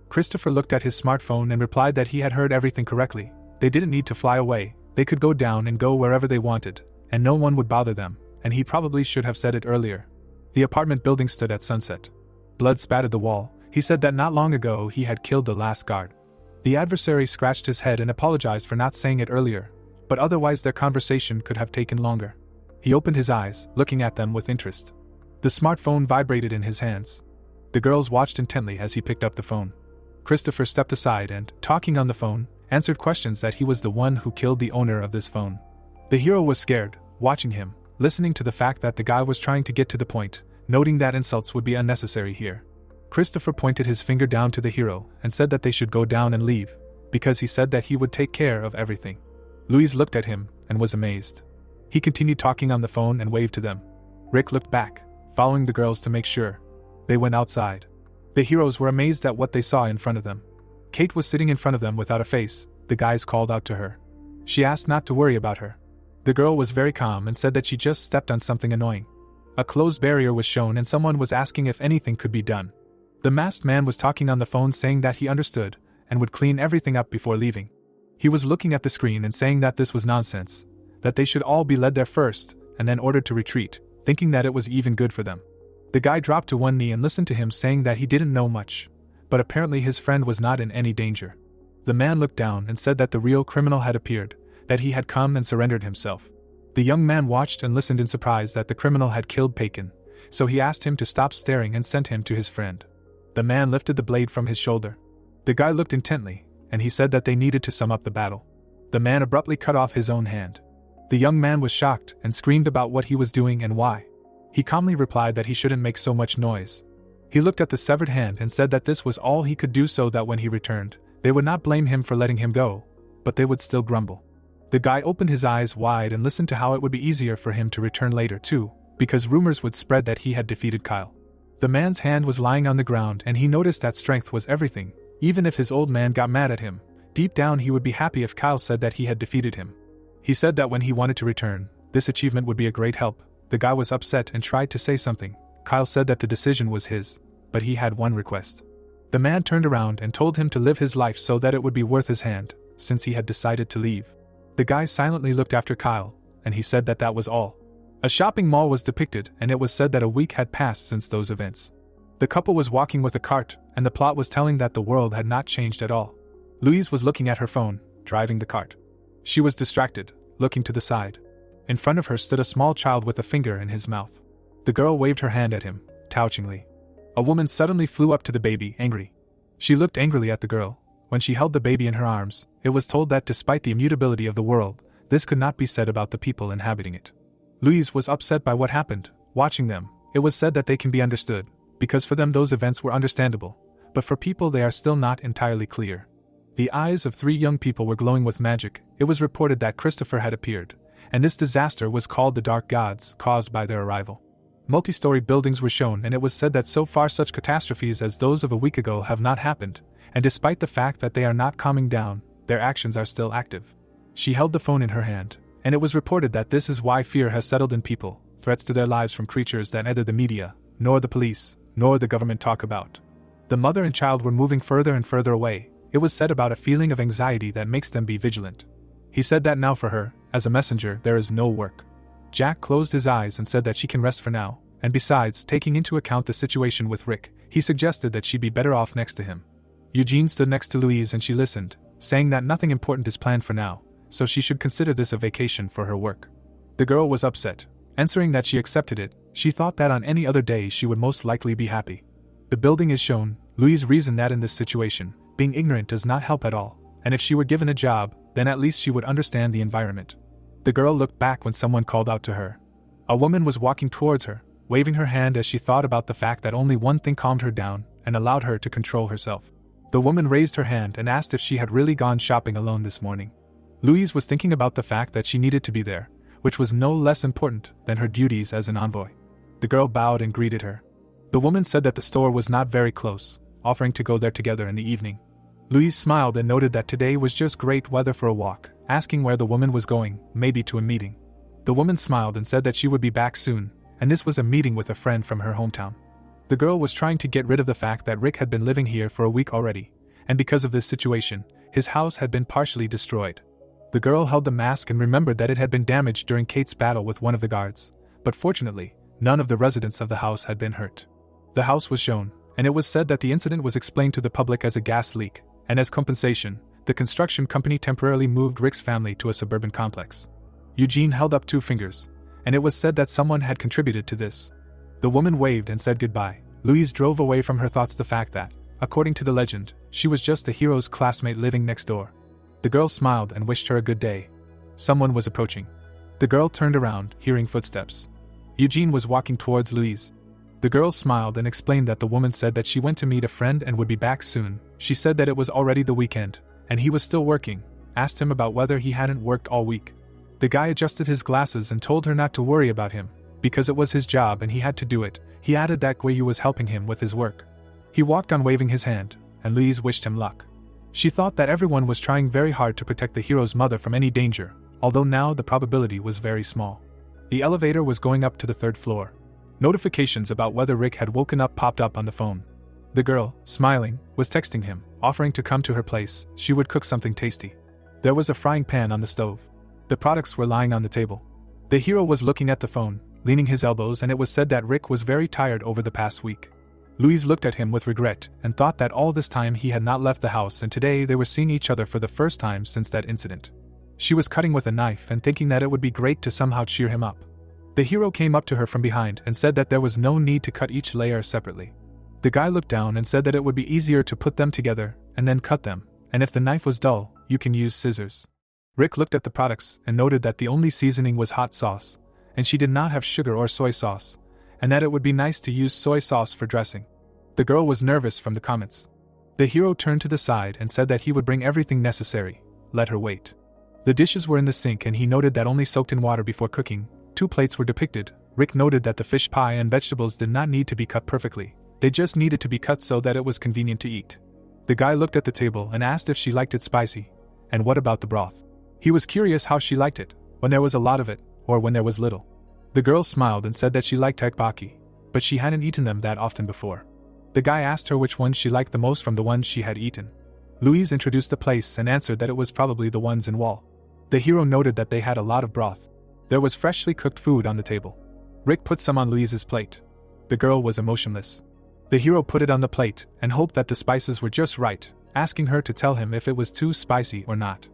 Christopher looked at his smartphone and replied that he had heard everything correctly. They didn't need to fly away, they could go down and go wherever they wanted, and no one would bother them, and he probably should have said it earlier. The apartment building stood at sunset. Blood spattered the wall. He said that not long ago he had killed the last guard. The adversary scratched his head and apologized for not saying it earlier, but otherwise their conversation could have taken longer. He opened his eyes, looking at them with interest. The smartphone vibrated in his hands. The girls watched intently as he picked up the phone. Christopher stepped aside and, talking on the phone, answered questions that he was the one who killed the owner of this phone. The hero was scared, watching him, listening to the fact that the guy was trying to get to the point, noting that insults would be unnecessary here. Christopher pointed his finger down to the hero and said that they should go down and leave, because he said that he would take care of everything. Louise looked at him and was amazed. He continued talking on the phone and waved to them. Rick looked back, following the girls to make sure. They went outside. The heroes were amazed at what they saw in front of them. Kate was sitting in front of them without a face. The guys called out to her. She asked not to worry about her. The girl was very calm and said that she just stepped on something annoying. A closed barrier was shown and someone was asking if anything could be done. The masked man was talking on the phone saying that he understood and would clean everything up before leaving. He was looking at the screen and saying that this was nonsense, that they should all be led there first and then ordered to retreat, thinking that it was even good for them. The guy dropped to one knee and listened to him saying that he didn't know much, but apparently his friend was not in any danger. The man looked down and said that the real criminal had appeared, that he had come and surrendered himself. The young man watched and listened in surprise that the criminal had killed Pakin, so he asked him to stop staring and sent him to his friend. The man lifted the blade from his shoulder. The guy looked intently, and he said that they needed to sum up the battle. The man abruptly cut off his own hand. The young man was shocked and screamed about what he was doing and why. He calmly replied that he shouldn't make so much noise. He looked at the severed hand and said that this was all he could do so that when he returned, they would not blame him for letting him go, but they would still grumble. The guy opened his eyes wide and listened to how it would be easier for him to return later too, because rumors would spread that he had defeated Kyle. The man's hand was lying on the ground and he noticed that strength was everything. Even if his old man got mad at him, deep down he would be happy if Kyle said that he had defeated him. He said that when he wanted to return, this achievement would be a great help. The guy was upset and tried to say something. Kyle said that the decision was his, but he had one request. The man turned around and told him to live his life so that it would be worth his hand, since he had decided to leave. The guy silently looked after Kyle, and he said that that was all. A shopping mall was depicted, and it was said that a week had passed since those events. The couple was walking with a cart, and the plot was telling that the world had not changed at all. Louise was looking at her phone, driving the cart. She was distracted, looking to the side. In front of her stood a small child with a finger in his mouth. The girl waved her hand at him, touchingly. A woman suddenly flew up to the baby, angry. She looked angrily at the girl. When she held the baby in her arms, it was told that despite the immutability of the world, this could not be said about the people inhabiting it. Louise was upset by what happened. Watching them, it was said that they can be understood, because for them those events were understandable, but for people they are still not entirely clear. The eyes of 3 young people were glowing with magic. It was reported that Christopher had appeared, and this disaster was called the Dark Gods, caused by their arrival. Multi-story buildings were shown, and it was said that so far such catastrophes as those of a week ago have not happened, and despite the fact that they are not calming down, their actions are still active. She held the phone in her hand, and it was reported that this is why fear has settled in people, threats to their lives from creatures that neither the media, nor the police, nor the government talk about. The mother and child were moving further and further away. It was said about a feeling of anxiety that makes them be vigilant. He said that now for her, as a messenger, there is no work. Jack closed his eyes and said that she can rest for now, and besides, taking into account the situation with Rick, he suggested that she be better off next to him. Eugene stood next to Louise and she listened, saying that nothing important is planned for now, so she should consider this a vacation for her work. The girl was upset, answering that she accepted it. She thought that on any other day she would most likely be happy. The building is shown. Louise reasoned that in this situation, being ignorant does not help at all, and if she were given a job, then at least she would understand the environment. The girl looked back when someone called out to her. A woman was walking towards her, waving her hand as she thought about the fact that only one thing calmed her down and allowed her to control herself. The woman raised her hand and asked if she had really gone shopping alone this morning. Louise was thinking about the fact that she needed to be there, which was no less important than her duties as an envoy. The girl bowed and greeted her. The woman said that the store was not very close, offering to go there together in the evening. Louise smiled and noted that today was just great weather for a walk, asking where the woman was going, maybe to a meeting. The woman smiled and said that she would be back soon, and this was a meeting with a friend from her hometown. The girl was trying to get rid of the fact that Rick had been living here for a week already, and because of this situation, his house had been partially destroyed. The girl held the mask and remembered that it had been damaged during Kate's battle with one of the guards, but fortunately, none of the residents of the house had been hurt. The house was shown, and it was said that the incident was explained to the public as a gas leak, and as compensation, the construction company temporarily moved Rick's family to a suburban complex. Eugene held up 2 fingers, and it was said that someone had contributed to this. The woman waved and said goodbye. Louise drove away from her thoughts the fact that, according to the legend, she was just the hero's classmate living next door. The girl smiled and wished her a good day. Someone was approaching. The girl turned around, hearing footsteps. Eugene was walking towards Louise. The girl smiled and explained that the woman said that she went to meet a friend and would be back soon. She said that it was already the weekend, and he was still working, asked him about whether he hadn't worked all week. The guy adjusted his glasses and told her not to worry about him, because it was his job and he had to do it. He added that Guiyu was helping him with his work. He walked on waving his hand, and Louise wished him luck. She thought that everyone was trying very hard to protect the hero's mother from any danger, although now the probability was very small. The elevator was going up to the 3rd floor. Notifications about whether Rick had woken up popped up on the phone. The girl, smiling, was texting him, offering to come to her place. She would cook something tasty. There was a frying pan on the stove. The products were lying on the table. The hero was looking at the phone, leaning his elbows, and it was said that Rick was very tired over the past week. Louise looked at him with regret and thought that all this time he had not left the house, and today they were seeing each other for the first time since that incident. She was cutting with a knife and thinking that it would be great to somehow cheer him up. The hero came up to her from behind and said that there was no need to cut each layer separately. The guy looked down and said that it would be easier to put them together and then cut them, and if the knife was dull, you can use scissors. Rick looked at the products and noted that the only seasoning was hot sauce, and she did not have sugar or soy sauce, and that it would be nice to use soy sauce for dressing. The girl was nervous from the comments. The hero turned to the side and said that he would bring everything necessary. Let her wait. The dishes were in the sink and he noted that only soaked in water before cooking. 2 plates were depicted. Rick noted that the fish pie and vegetables did not need to be cut perfectly. They just needed to be cut so that it was convenient to eat. The guy looked at the table and asked if she liked it spicy. And what about the broth? He was curious how she liked it, when there was a lot of it, or when there was little. The girl smiled and said that she liked tteokbokki, but she hadn't eaten them that often before. The guy asked her which ones she liked the most from the ones she had eaten. Louise introduced the place and answered that it was probably the ones in Wall. The hero noted that they had a lot of broth. There was freshly cooked food on the table. Rick put some on Louise's plate. The girl was emotionless. The hero put it on the plate and hoped that the spices were just right, asking her to tell him if it was too spicy or not.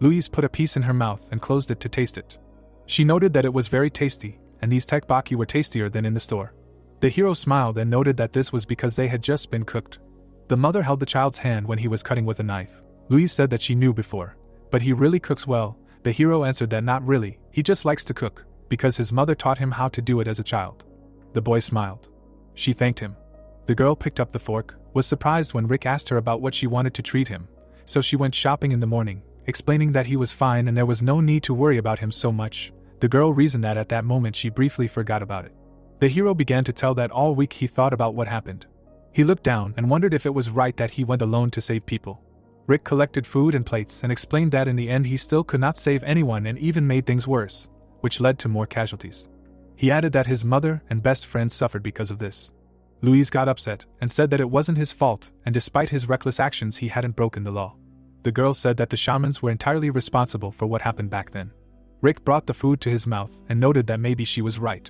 Louise put a piece in her mouth and closed it to taste it. She noted that it was very tasty, and these tteokbokki were tastier than in the store. The hero smiled and noted that this was because they had just been cooked. The mother held the child's hand when he was cutting with a knife. Louise said that she knew before. But he really cooks well. The hero answered that not really, he just likes to cook, because his mother taught him how to do it as a child. The boy smiled. She thanked him. The girl picked up the fork, was surprised when Rick asked her about what she wanted to treat him, so she went shopping in the morning, explaining that he was fine and there was no need to worry about him so much. The girl reasoned that at that moment she briefly forgot about it. The hero began to tell that all week he thought about what happened. He looked down and wondered if it was right that he went alone to save people. Rick collected food and plates and explained that in the end he still could not save anyone and even made things worse, which led to more casualties. He added that his mother and best friend suffered because of this. Louise got upset and said that it wasn't his fault, and despite his reckless actions he hadn't broken the law. The girl said that the shamans were entirely responsible for what happened back then. Rick brought the food to his mouth and noted that maybe she was right.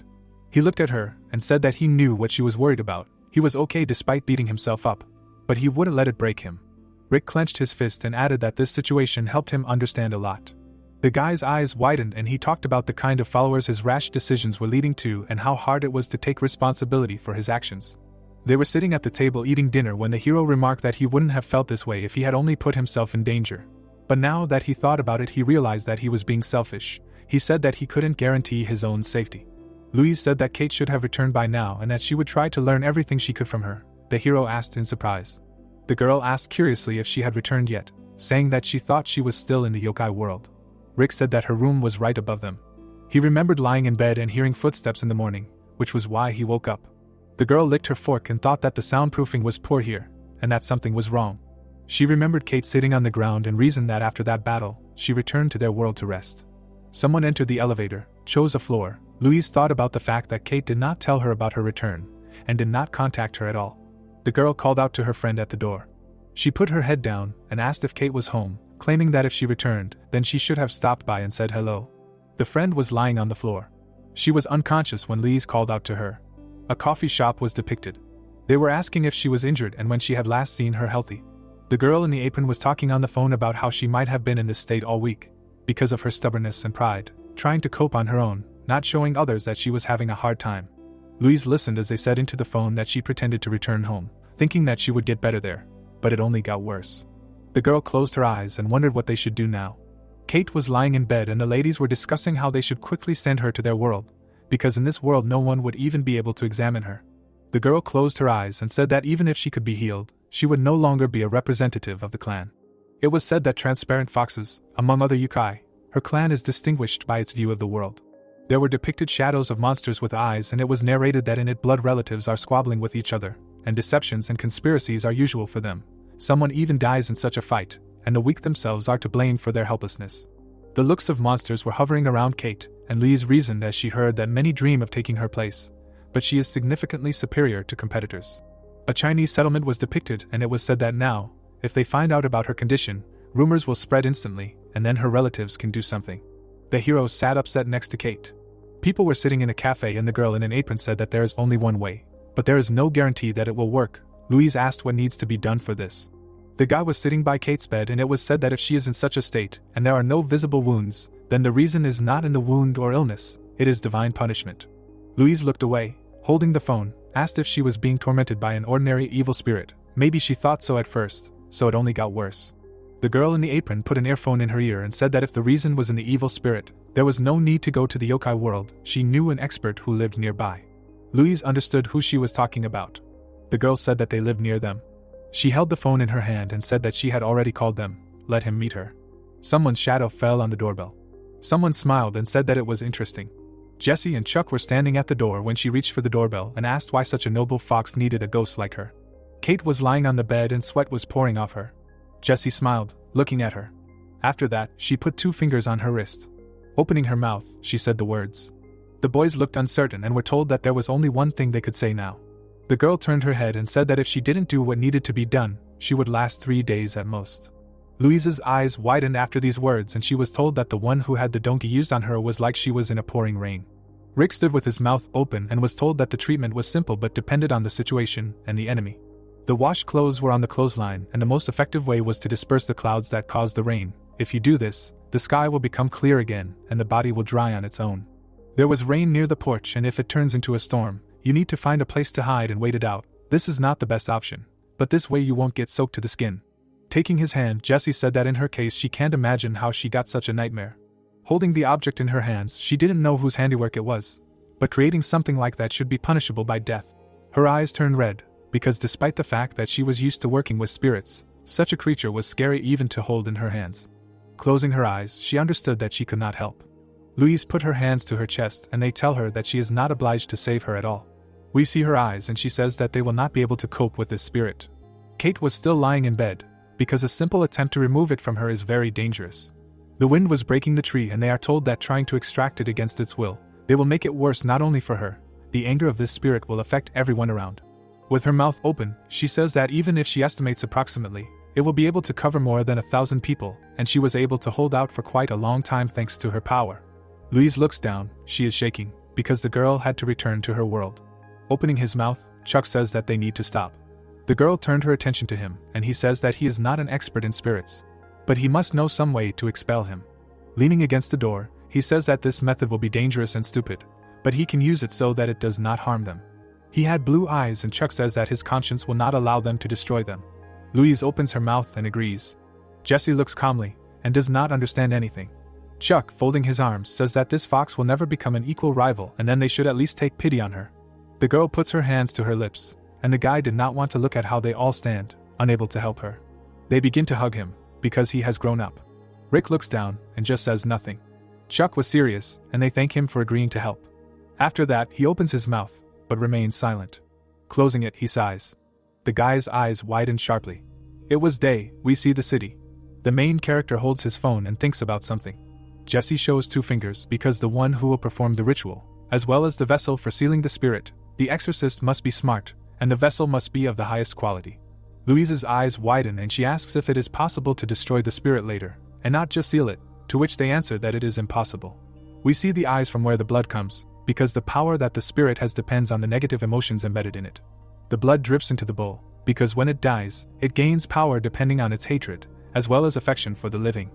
He looked at her and said that he knew what she was worried about. He was okay despite beating himself up, but he wouldn't let it break him. Rick clenched his fist and added that this situation helped him understand a lot. The guy's eyes widened and he talked about the kind of followers his rash decisions were leading to and how hard it was to take responsibility for his actions. They were sitting at the table eating dinner when the hero remarked that he wouldn't have felt this way if he had only put himself in danger. But now that he thought about it he realized that he was being selfish. He said that he couldn't guarantee his own safety. Louise said that Kate should have returned by now and that she would try to learn everything she could from her. The hero asked in surprise. The girl asked curiously if she had returned yet, saying that she thought she was still in the yokai world. Rick said that her room was right above them. He remembered lying in bed and hearing footsteps in the morning, which was why he woke up. The girl licked her fork and thought that the soundproofing was poor here, and that something was wrong. She remembered Kate sitting on the ground and reasoned that after that battle, she returned to their world to rest. Someone entered the elevator, chose a floor. Louise thought about the fact that Kate did not tell her about her return, and did not contact her at all. The girl called out to her friend at the door. She put her head down and asked if Kate was home, claiming that if she returned, then she should have stopped by and said hello. The friend was lying on the floor. She was unconscious when Louise called out to her. A coffee shop was depicted. They were asking if she was injured and when she had last seen her healthy. The girl in the apron was talking on the phone about how she might have been in this state all week, because of her stubbornness and pride, trying to cope on her own, not showing others that she was having a hard time. Louise listened as they said into the phone that she pretended to return home, thinking that she would get better there, but it only got worse. The girl closed her eyes and wondered what they should do now. Kate was lying in bed and the ladies were discussing how they should quickly send her to their world, because in this world no one would even be able to examine her. The girl closed her eyes and said that even if she could be healed, she would no longer be a representative of the clan. It was said that transparent foxes, among other yokai, her clan is distinguished by its view of the world. There were depicted shadows of monsters with eyes and it was narrated that in it blood relatives are squabbling with each other, and deceptions and conspiracies are usual for them. Someone even dies in such a fight, and the weak themselves are to blame for their helplessness. The looks of monsters were hovering around Kate, and Louise reasoned as she heard that many dream of taking her place, but she is significantly superior to competitors. A Chinese settlement was depicted and it was said that now, if they find out about her condition, rumors will spread instantly, and then her relatives can do something. The hero sat upset next to Kate. People were sitting in a cafe and the girl in an apron said that there is only one way, but there is no guarantee that it will work. Louise asked what needs to be done for this. The guy was sitting by Kate's bed and it was said that if she is in such a state, and there are no visible wounds, then the reason is not in the wound or illness, it is divine punishment. Louise looked away, holding the phone, asked if she was being tormented by an ordinary evil spirit. Maybe she thought so at first, so it only got worse. The girl in the apron put an earphone in her ear and said that if the reason was in the evil spirit, there was no need to go to the yokai world. She knew an expert who lived nearby. Louise understood who she was talking about. The girl said that they lived near them. She held the phone in her hand and said that she had already called them, let him meet her. Someone's shadow fell on the doorbell. Someone smiled and said that it was interesting. Jessie and Chuck were standing at the door when she reached for the doorbell and asked why such a noble fox needed a ghost like her. Kate was lying on the bed and sweat was pouring off her. Jessie smiled, looking at her. After that, she put 2 fingers on her wrist. Opening her mouth, she said the words. The boys looked uncertain and were told that there was only one thing they could say now. The girl turned her head and said that if she didn't do what needed to be done, she would last 3 days at most. Louise's eyes widened after these words and she was told that the one who had the donkey used on her was like she was in a pouring rain. Rick stood with his mouth open and was told that the treatment was simple but depended on the situation and the enemy. The washed clothes were on the clothesline and the most effective way was to disperse the clouds that caused the rain. If you do this, the sky will become clear again and the body will dry on its own. There was rain near the porch and if it turns into a storm, you need to find a place to hide and wait it out. This is not the best option, but this way you won't get soaked to the skin. Taking his hand, Jessie said that in her case she can't imagine how she got such a nightmare. Holding the object in her hands, she didn't know whose handiwork it was, but creating something like that should be punishable by death. Her eyes turned red, because despite the fact that she was used to working with spirits, such a creature was scary even to hold in her hands. Closing her eyes, she understood that she could not help. Louise put her hands to her chest and they tell her that she is not obliged to save her at all. We see her eyes and she says that they will not be able to cope with this spirit. Kate was still lying in bed, because a simple attempt to remove it from her is very dangerous. The wind was breaking the tree and they are told that trying to extract it against its will, they will make it worse not only for her, the anger of this spirit will affect everyone around. With her mouth open, she says that even if she estimates approximately, it will be able to cover more than 1,000 people, and she was able to hold out for quite a long time thanks to her power. Louise looks down, she is shaking, because the girl had to return to her world. Opening his mouth, Chuck says that they need to stop. The girl turned her attention to him, and he says that he is not an expert in spirits, but he must know some way to expel him. Leaning against the door, he says that this method will be dangerous and stupid, but he can use it so that it does not harm them. He had blue eyes and Chuck says that his conscience will not allow them to destroy them. Louise opens her mouth and agrees. Jessie looks calmly, and does not understand anything. Chuck, folding his arms, says that this fox will never become an equal rival and then they should at least take pity on her. The girl puts her hands to her lips, and the guy did not want to look at how they all stand, unable to help her. They begin to hug him, because he has grown up. Rick looks down, and just says nothing. Chuck was serious, and they thank him for agreeing to help. After that, he opens his mouth, but remains silent. Closing it, he sighs. The guy's eyes widen sharply. It was day, we see the city. The main character holds his phone and thinks about something. Jessie shows 2 fingers because the one who will perform the ritual, as well as the vessel for sealing the spirit, the exorcist must be smart, and the vessel must be of the highest quality. Louise's eyes widen and she asks if it is possible to destroy the spirit later, and not just seal it, to which they answer that it is impossible. We see the eyes from where the blood comes, because the power that the spirit has depends on the negative emotions embedded in it. The blood drips into the bowl, because when it dies, it gains power depending on its hatred, as well as affection for the living.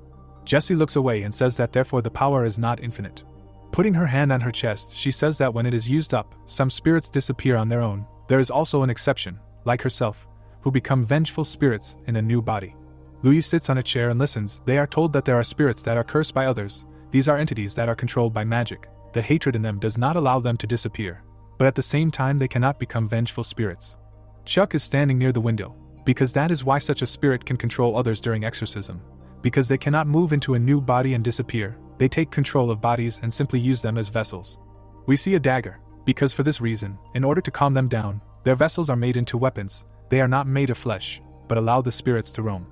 Jessie looks away and says that therefore the power is not infinite. Putting her hand on her chest, she says that when it is used up, some spirits disappear on their own. There is also an exception, like herself, who become vengeful spirits in a new body. Louise sits on a chair and listens. They are told that there are spirits that are cursed by others. These are entities that are controlled by magic. The hatred in them does not allow them to disappear, but at the same time they cannot become vengeful spirits. Chuck is standing near the window, because that is why such a spirit can control others during exorcism. Because they cannot move into a new body and disappear, they take control of bodies and simply use them as vessels. We see a dagger, because for this reason, in order to calm them down, their vessels are made into weapons. They are not made of flesh, but allow the spirits to roam.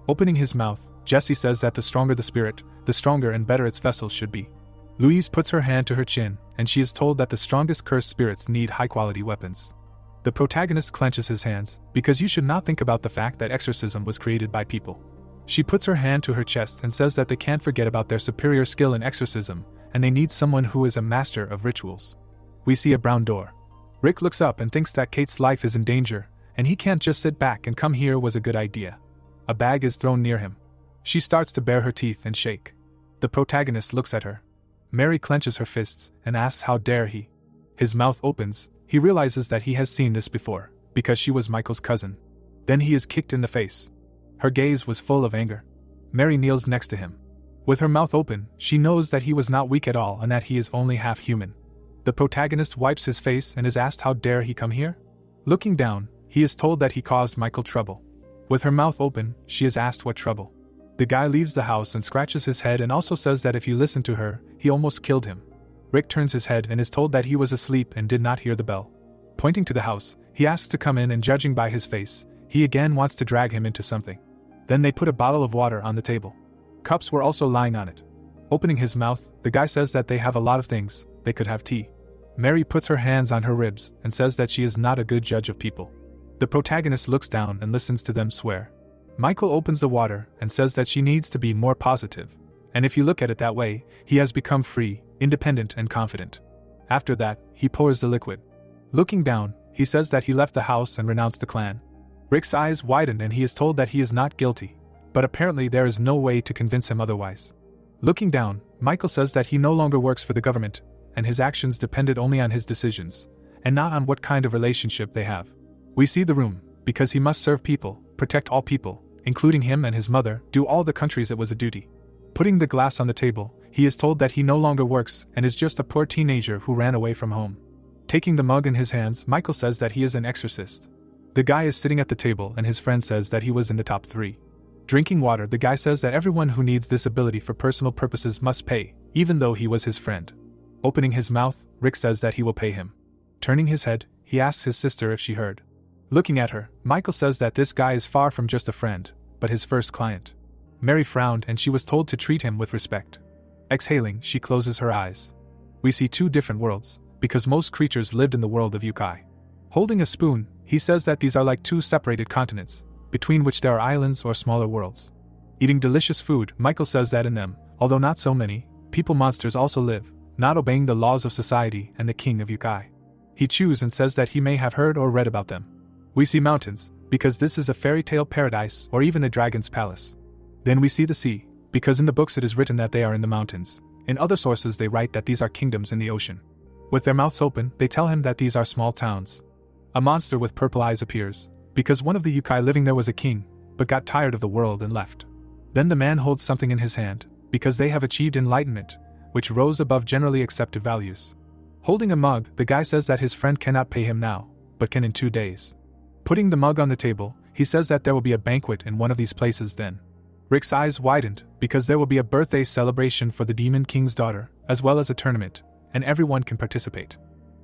Opening his mouth, Jessie says that the stronger the spirit, the stronger and better its vessels should be. Louise puts her hand to her chin, and she is told that the strongest cursed spirits need high-quality weapons. The protagonist clenches his hands, because you should not think about the fact that exorcism was created by people. She puts her hand to her chest and says that they can't forget about their superior skill in exorcism, and they need someone who is a master of rituals. We see a brown door. Rick looks up and thinks that Kate's life is in danger, and he can't just sit back and come here was a good idea. A bag is thrown near him. She starts to bare her teeth and shake. The protagonist looks at her. Mary clenches her fists and asks how dare he. His mouth opens, he realizes that he has seen this before, because she was Michael's cousin. Then he is kicked in the face. Her gaze was full of anger. Mary kneels next to him. With her mouth open, she knows that he was not weak at all and that he is only half human. The protagonist wipes his face and is asked how dare he come here? Looking down, he is told that he caused Michael trouble. With her mouth open, she is asked what trouble. The guy leaves the house and scratches his head and also says that if you listen to her, he almost killed him. Rick turns his head and is told that he was asleep and did not hear the bell. Pointing to the house, he asks to come in and judging by his face, he again wants to drag him into something. Then they put a bottle of water on the table. Cups were also lying on it. Opening his mouth, the guy says that they have a lot of things, they could have tea. Mary puts her hands on her ribs and says that she is not a good judge of people. The protagonist looks down and listens to them swear. Michael opens the water and says that she needs to be more positive, and if you look at it that way, he has become free, independent and confident. After that, he pours the liquid. Looking down, he says that he left the house and renounced the clan. Rick's eyes widen and he is told that he is not guilty, but apparently there is no way to convince him otherwise. Looking down, Michael says that he no longer works for the government, and his actions depended only on his decisions, and not on what kind of relationship they have. We see the room, because he must serve people, protect all people, including him and his mother, do all the countries it was a duty. Putting the glass on the table, he is told that he no longer works and is just a poor teenager who ran away from home. Taking the mug in his hands, Michael says that he is an exorcist. The guy is sitting at the table and his friend says that he was in the top 3. Drinking water, the guy says that everyone who needs this ability for personal purposes must pay, even though he was his friend. Opening his mouth, Rick says that he will pay him. Turning his head, he asks his sister if she heard. Looking at her, Michael says that this guy is far from just a friend, but his first client. Mary frowned and she was told to treat him with respect. Exhaling, she closes her eyes. We see 2 different worlds, because most creatures lived in the world of Yukai. Holding a spoon, he says that these are like 2 separated continents, between which there are islands or smaller worlds. Eating delicious food, Michael says that in them, although not so many, people monsters also live, not obeying the laws of society and the king of Yukai. He chews and says that he may have heard or read about them. We see mountains, because this is a fairy tale paradise or even a dragon's palace. Then we see the sea, because in the books it is written that they are in the mountains. In other sources they write that these are kingdoms in the ocean. With their mouths open, they tell him that these are small towns. A monster with purple eyes appears, because one of the Yukai living there was a king, but got tired of the world and left. Then the man holds something in his hand, because they have achieved enlightenment, which rose above generally accepted values. Holding a mug, the guy says that his friend cannot pay him now, but can in 2 days. Putting the mug on the table, he says that there will be a banquet in one of these places then. Rick's eyes widened, because there will be a birthday celebration for the Demon King's daughter, as well as a tournament, and everyone can participate.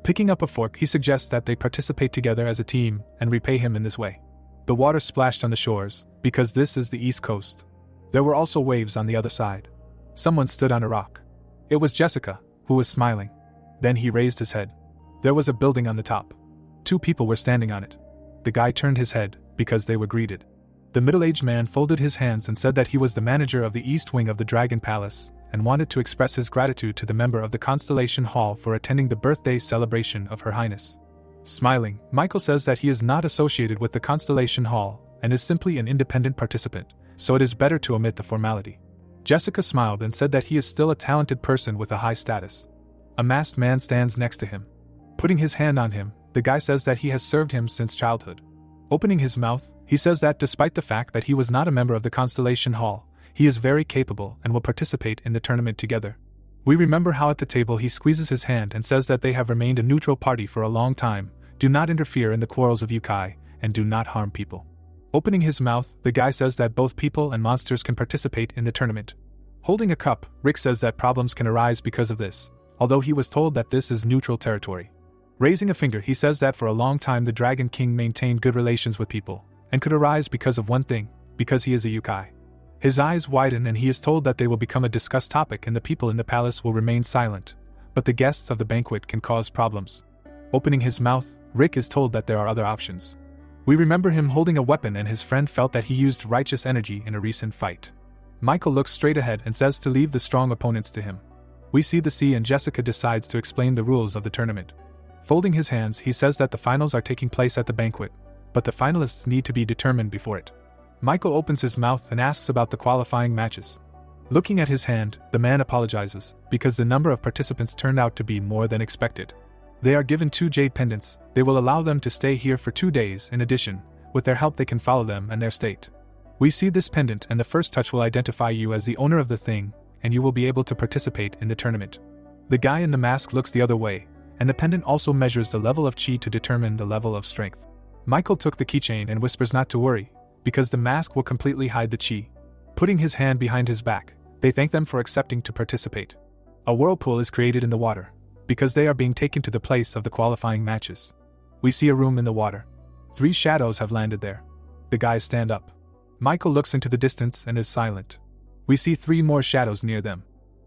Picking up a fork, he suggests that they participate together as a team and repay him in this way. The water splashed on the shores, because this is the East Coast. There were also waves on the other side. Someone stood on a rock. It was Jessica, who was smiling. Then he raised his head. There was a building on the top. 2 people were standing on it. The guy turned his head, because they were greeted. The middle-aged man folded his hands and said that he was the manager of the East Wing of the Dragon Palace, and wanted to express his gratitude to the member of the Constellation Hall for attending the birthday celebration of Her Highness. Smiling, Michael says that he is not associated with the Constellation Hall, and is simply an independent participant, so it is better to omit the formality. Jessica smiled and said that he is still a talented person with a high status. A masked man stands next to him. Putting his hand on him, the guy says that he has served him since childhood. Opening his mouth, he says that despite the fact that he was not a member of the Constellation Hall, he is very capable and will participate in the tournament together. We remember how at the table he squeezes his hand and says that they have remained a neutral party for a long time, do not interfere in the quarrels of Yukai, and do not harm people. Opening his mouth, the guy says that both people and monsters can participate in the tournament. Holding a cup, Rick says that problems can arise because of this, although he was told that this is neutral territory. Raising a finger, he says that for a long time the Dragon King maintained good relations with people, and could arise because of one thing, because he is a Yukai. His eyes widen and he is told that they will become a discussed topic and the people in the palace will remain silent, but the guests of the banquet can cause problems. Opening his mouth, Rick is told that there are other options. We remember him holding a weapon and his friend felt that he used righteous energy in a recent fight. Michael looks straight ahead and says to leave the strong opponents to him. We see the sea and Jessica decides to explain the rules of the tournament. Folding his hands, he says that the finals are taking place at the banquet, but the finalists need to be determined before it. Michael opens his mouth and asks about the qualifying matches. Looking at his hand, the man apologizes, because the number of participants turned out to be more than expected. They are given 2 jade pendants. They will allow them to stay here for 2 days. In addition, with their help they can follow them and their state. We see this pendant and the first touch will identify you as the owner of the thing, and you will be able to participate in the tournament. The guy in the mask looks the other way, and the pendant also measures the level of chi to determine the level of strength. Michael took the keychain and whispers not to worry, because the mask will completely hide the chi. Putting his hand behind his back, they thank them for accepting to participate. A whirlpool is created in the water, because they are being taken to the place of the qualifying matches. We see a room in the water. 3 shadows have landed there. The guys stand up. Michael looks into the distance and is silent. We see 3 more shadows near them.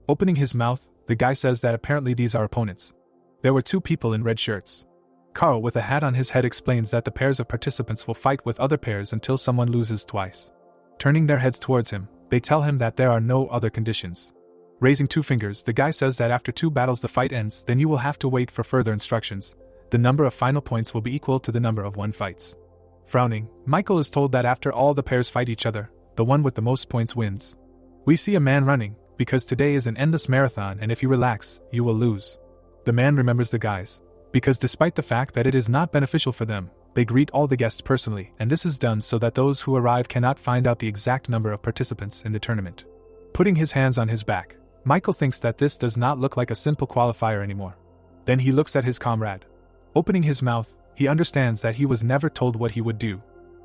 Opening his mouth, the guy says that apparently these are opponents. There were 2 people in red shirts. Carl with a hat on his head explains that the pairs of participants will fight with other pairs until someone loses twice. Turning their heads towards him, they tell him that there are no other conditions. Raising 2 fingers, the guy says that after 2 battles the fight ends, then you will have to wait for further instructions. The number of final points will be equal to the number of 1 fights. Frowning, Michael is told that after all the pairs fight each other, the one with the most points wins. We see a man running, because today is an endless marathon and if you relax, you will lose. The man remembers the guys, because despite the fact that it is not beneficial for them, they greet all the guests personally, and this is done so that those who arrive cannot find out the exact number of participants in the tournament. Putting his hands on his back, Michael thinks that this does not look like a simple qualifier anymore. Then he looks at his comrade. Opening his mouth, he understands that he was never told what he would do.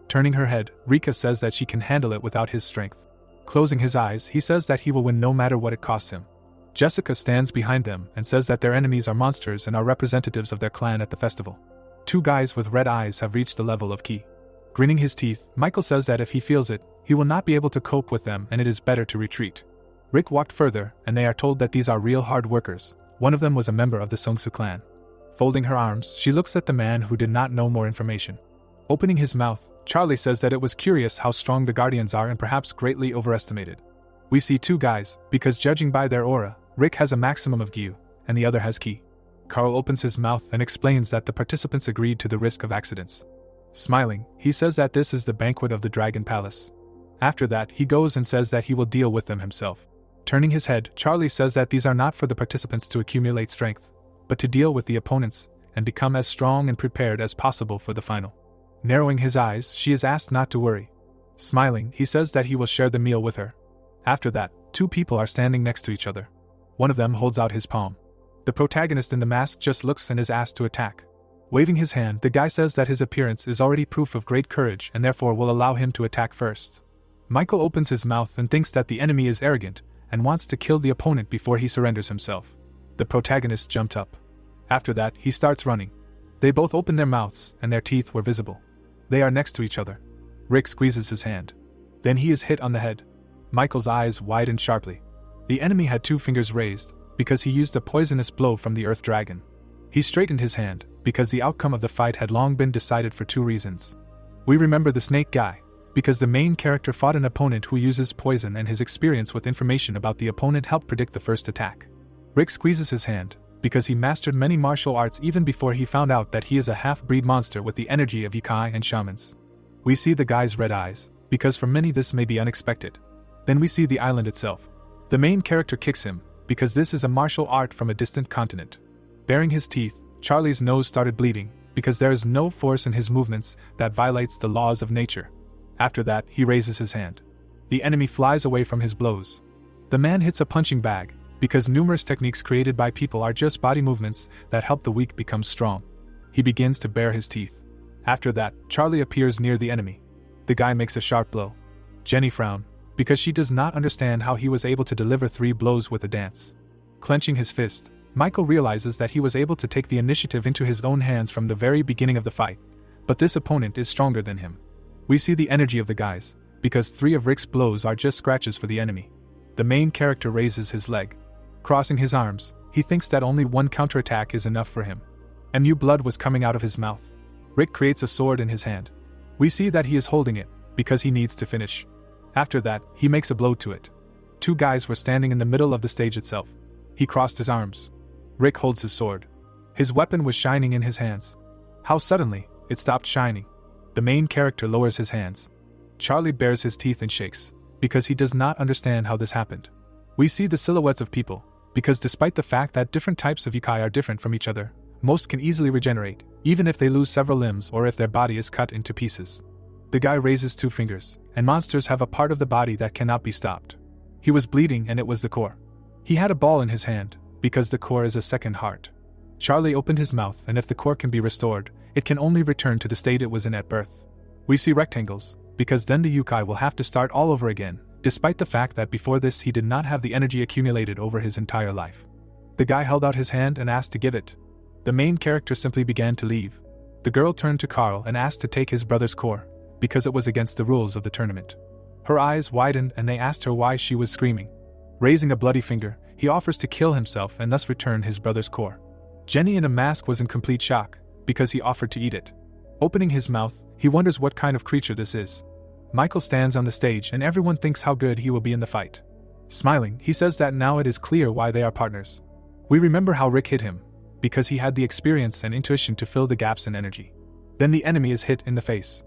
Turning her head, Rika says that she can handle it without his strength. Closing his eyes, he says that he will win no matter what it costs him. Jessica stands behind them and says that their enemies are monsters and are representatives of their clan at the festival. 2 guys with red eyes have reached the level of ki. Grinning his teeth, Michael says that if he feels it, he will not be able to cope with them and it is better to retreat. Rick walked further, and they are told that these are real hard workers. One of them was a member of the Songsu clan. Folding her arms, she looks at the man who did not know more information. Opening his mouth, Charlie says that it was curious how strong the Guardians are and perhaps greatly overestimated. We see 2 guys, because judging by their aura, Rick has a maximum of Gyu, and the other has Ki. Carl opens his mouth and explains that the participants agreed to the risk of accidents. Smiling, he says that this is the banquet of the Dragon Palace. After that, he goes and says that he will deal with them himself. Turning his head, Charlie says that these are not for the participants to accumulate strength, but to deal with the opponents, and become as strong and prepared as possible for the final. Narrowing his eyes, she is asked not to worry. Smiling, he says that he will share the meal with her. After that, 2 people are standing next to each other. One of them holds out his palm. The protagonist in the mask just looks and is asked to attack. Waving his hand, the guy says that his appearance is already proof of great courage and therefore will allow him to attack first. Michael opens his mouth and thinks that the enemy is arrogant and wants to kill the opponent before he surrenders himself. The protagonist jumped up. After that, he starts running. They both opened their mouths and their teeth were visible. They are next to each other. Rick squeezes his hand. Then he is hit on the head. Michael's eyes widen sharply. The enemy had 2 fingers raised, because he used a poisonous blow from the Earth Dragon. He straightened his hand, because the outcome of the fight had long been decided for 2 reasons. We remember the snake guy, because the main character fought an opponent who uses poison and his experience with information about the opponent helped predict the first attack. Rick squeezes his hand, because he mastered many martial arts even before he found out that he is a half-breed monster with the energy of yokai and shamans. We see the guy's red eyes, because for many this may be unexpected. Then we see the island itself. The main character kicks him, because this is a martial art from a distant continent. Baring his teeth, Charlie's nose started bleeding, because there is no force in his movements that violates the laws of nature. After that, he raises his hand. The enemy flies away from his blows. The man hits a punching bag, because numerous techniques created by people are just body movements that help the weak become strong. He begins to bare his teeth. After that, Charlie appears near the enemy. The guy makes a sharp blow. Jenny frowns, because she does not understand how he was able to deliver 3 blows with a dance. Clenching his fist, Michael realizes that he was able to take the initiative into his own hands from the very beginning of the fight, but this opponent is stronger than him. We see the energy of the guys, because 3 of Rick's blows are just scratches for the enemy. The main character raises his leg. Crossing his arms, he thinks that only 1 counterattack is enough for him. New blood was coming out of his mouth. Rick creates a sword in his hand. We see that he is holding it, because he needs to finish. After that, he makes a blow to it. 2 guys were standing in the middle of the stage itself. He crossed his arms. Rick holds his sword. His weapon was shining in his hands. How suddenly, it stopped shining. The main character lowers his hands. Charlie bares his teeth and shakes, because he does not understand how this happened. We see the silhouettes of people, because despite the fact that different types of yokai are different from each other, most can easily regenerate, even if they lose several limbs or if their body is cut into pieces. The guy raises 2 fingers, and monsters have a part of the body that cannot be stopped. He was bleeding and it was the core. He had a ball in his hand, because the core is a second heart. Charlie opened his mouth, and if the core can be restored, it can only return to the state it was in at birth. We see rectangles, because then the Yukai will have to start all over again, despite the fact that before this he did not have the energy accumulated over his entire life. The guy held out his hand and asked to give it. The main character simply began to leave. The girl turned to Carl and asked to take his brother's core, because it was against the rules of the tournament. Her eyes widened and they asked her why she was screaming. Raising a bloody finger, he offers to kill himself and thus return his brother's core. Jenny in a mask was in complete shock, because he offered to eat it. Opening his mouth, he wonders what kind of creature this is. Michael stands on the stage and everyone thinks how good he will be in the fight. Smiling, he says that now it is clear why they are partners. We remember how Rick hit him, because he had the experience and intuition to fill the gaps in energy. Then the enemy is hit in the face.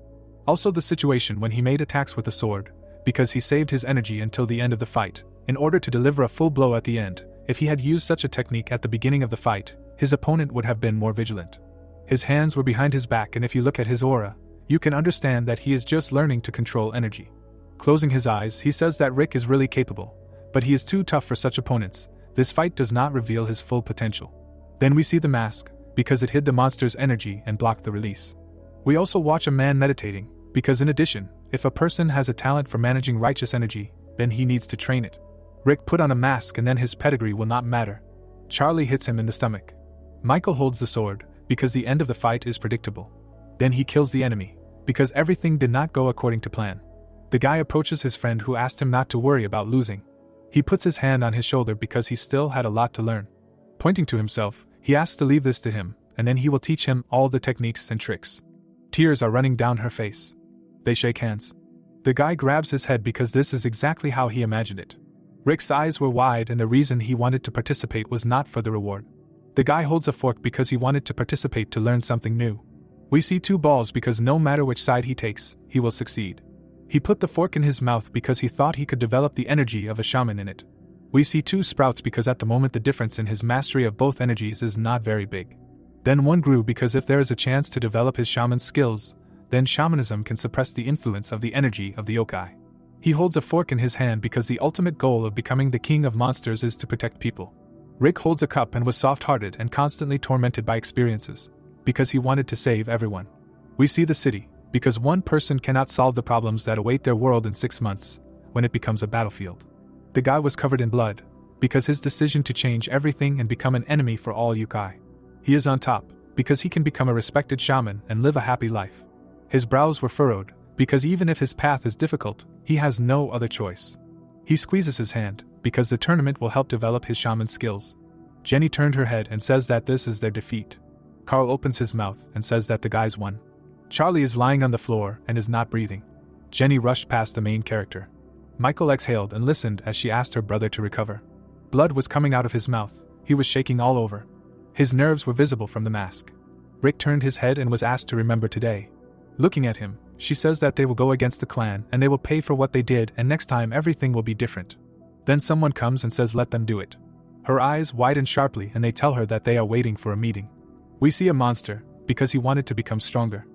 Also the situation when he made attacks with the sword, because he saved his energy until the end of the fight, in order to deliver a full blow at the end. If he had used such a technique at the beginning of the fight, his opponent would have been more vigilant. His hands were behind his back, and if you look at his aura, you can understand that he is just learning to control energy. Closing his eyes, he says that Rick is really capable, but he is too tough for such opponents. This fight does not reveal his full potential. Then we see the mask, because it hid the monster's energy and blocked the release. We also watch a man meditating, because in addition, if a person has a talent for managing righteous energy, then he needs to train it. Rick put on a mask and then his pedigree will not matter. Charlie hits him in the stomach. Michael holds the sword, because the end of the fight is predictable. Then he kills the enemy, because everything did not go according to plan. The guy approaches his friend who asked him not to worry about losing. He puts his hand on his shoulder because he still had a lot to learn. Pointing to himself, he asks to leave this to him, and then he will teach him all the techniques and tricks. Tears are running down her face. They shake hands. The guy grabs his head because this is exactly how he imagined it. Rick's eyes were wide and the reason he wanted to participate was not for the reward. The guy holds a fork because he wanted to participate to learn something new. We see two balls because no matter which side he takes, he will succeed. He put the fork in his mouth because he thought he could develop the energy of a shaman in it. We see two sprouts because at the moment the difference in his mastery of both energies is not very big. Then one grew because if there is a chance to develop his shaman skills, then shamanism can suppress the influence of the energy of the yokai. He holds a fork in his hand because the ultimate goal of becoming the king of monsters is to protect people. Rick holds a cup and was soft-hearted and constantly tormented by experiences, because he wanted to save everyone. We see the city, because one person cannot solve the problems that await their world in 6 months, when it becomes a battlefield. The guy was covered in blood, because his decision to change everything and become an enemy for all yokai. He is on top, because he can become a respected shaman and live a happy life. His brows were furrowed, because even if his path is difficult, he has no other choice. He squeezes his hand, because the tournament will help develop his shaman skills. Jenny turned her head and says that this is their defeat. Carl opens his mouth and says that the guys won. Charlie is lying on the floor and is not breathing. Jenny rushed past the main character. Michael exhaled and listened as she asked her brother to recover. Blood was coming out of his mouth. He was shaking all over. His nerves were visible from the mask. Rick turned his head and was asked to remember today. Looking at him, she says that they will go against the clan and they will pay for what they did and next time everything will be different. Then someone comes and says let them do it. Her eyes widen sharply and they tell her that they are waiting for a meeting. We see a monster, because he wanted to become stronger.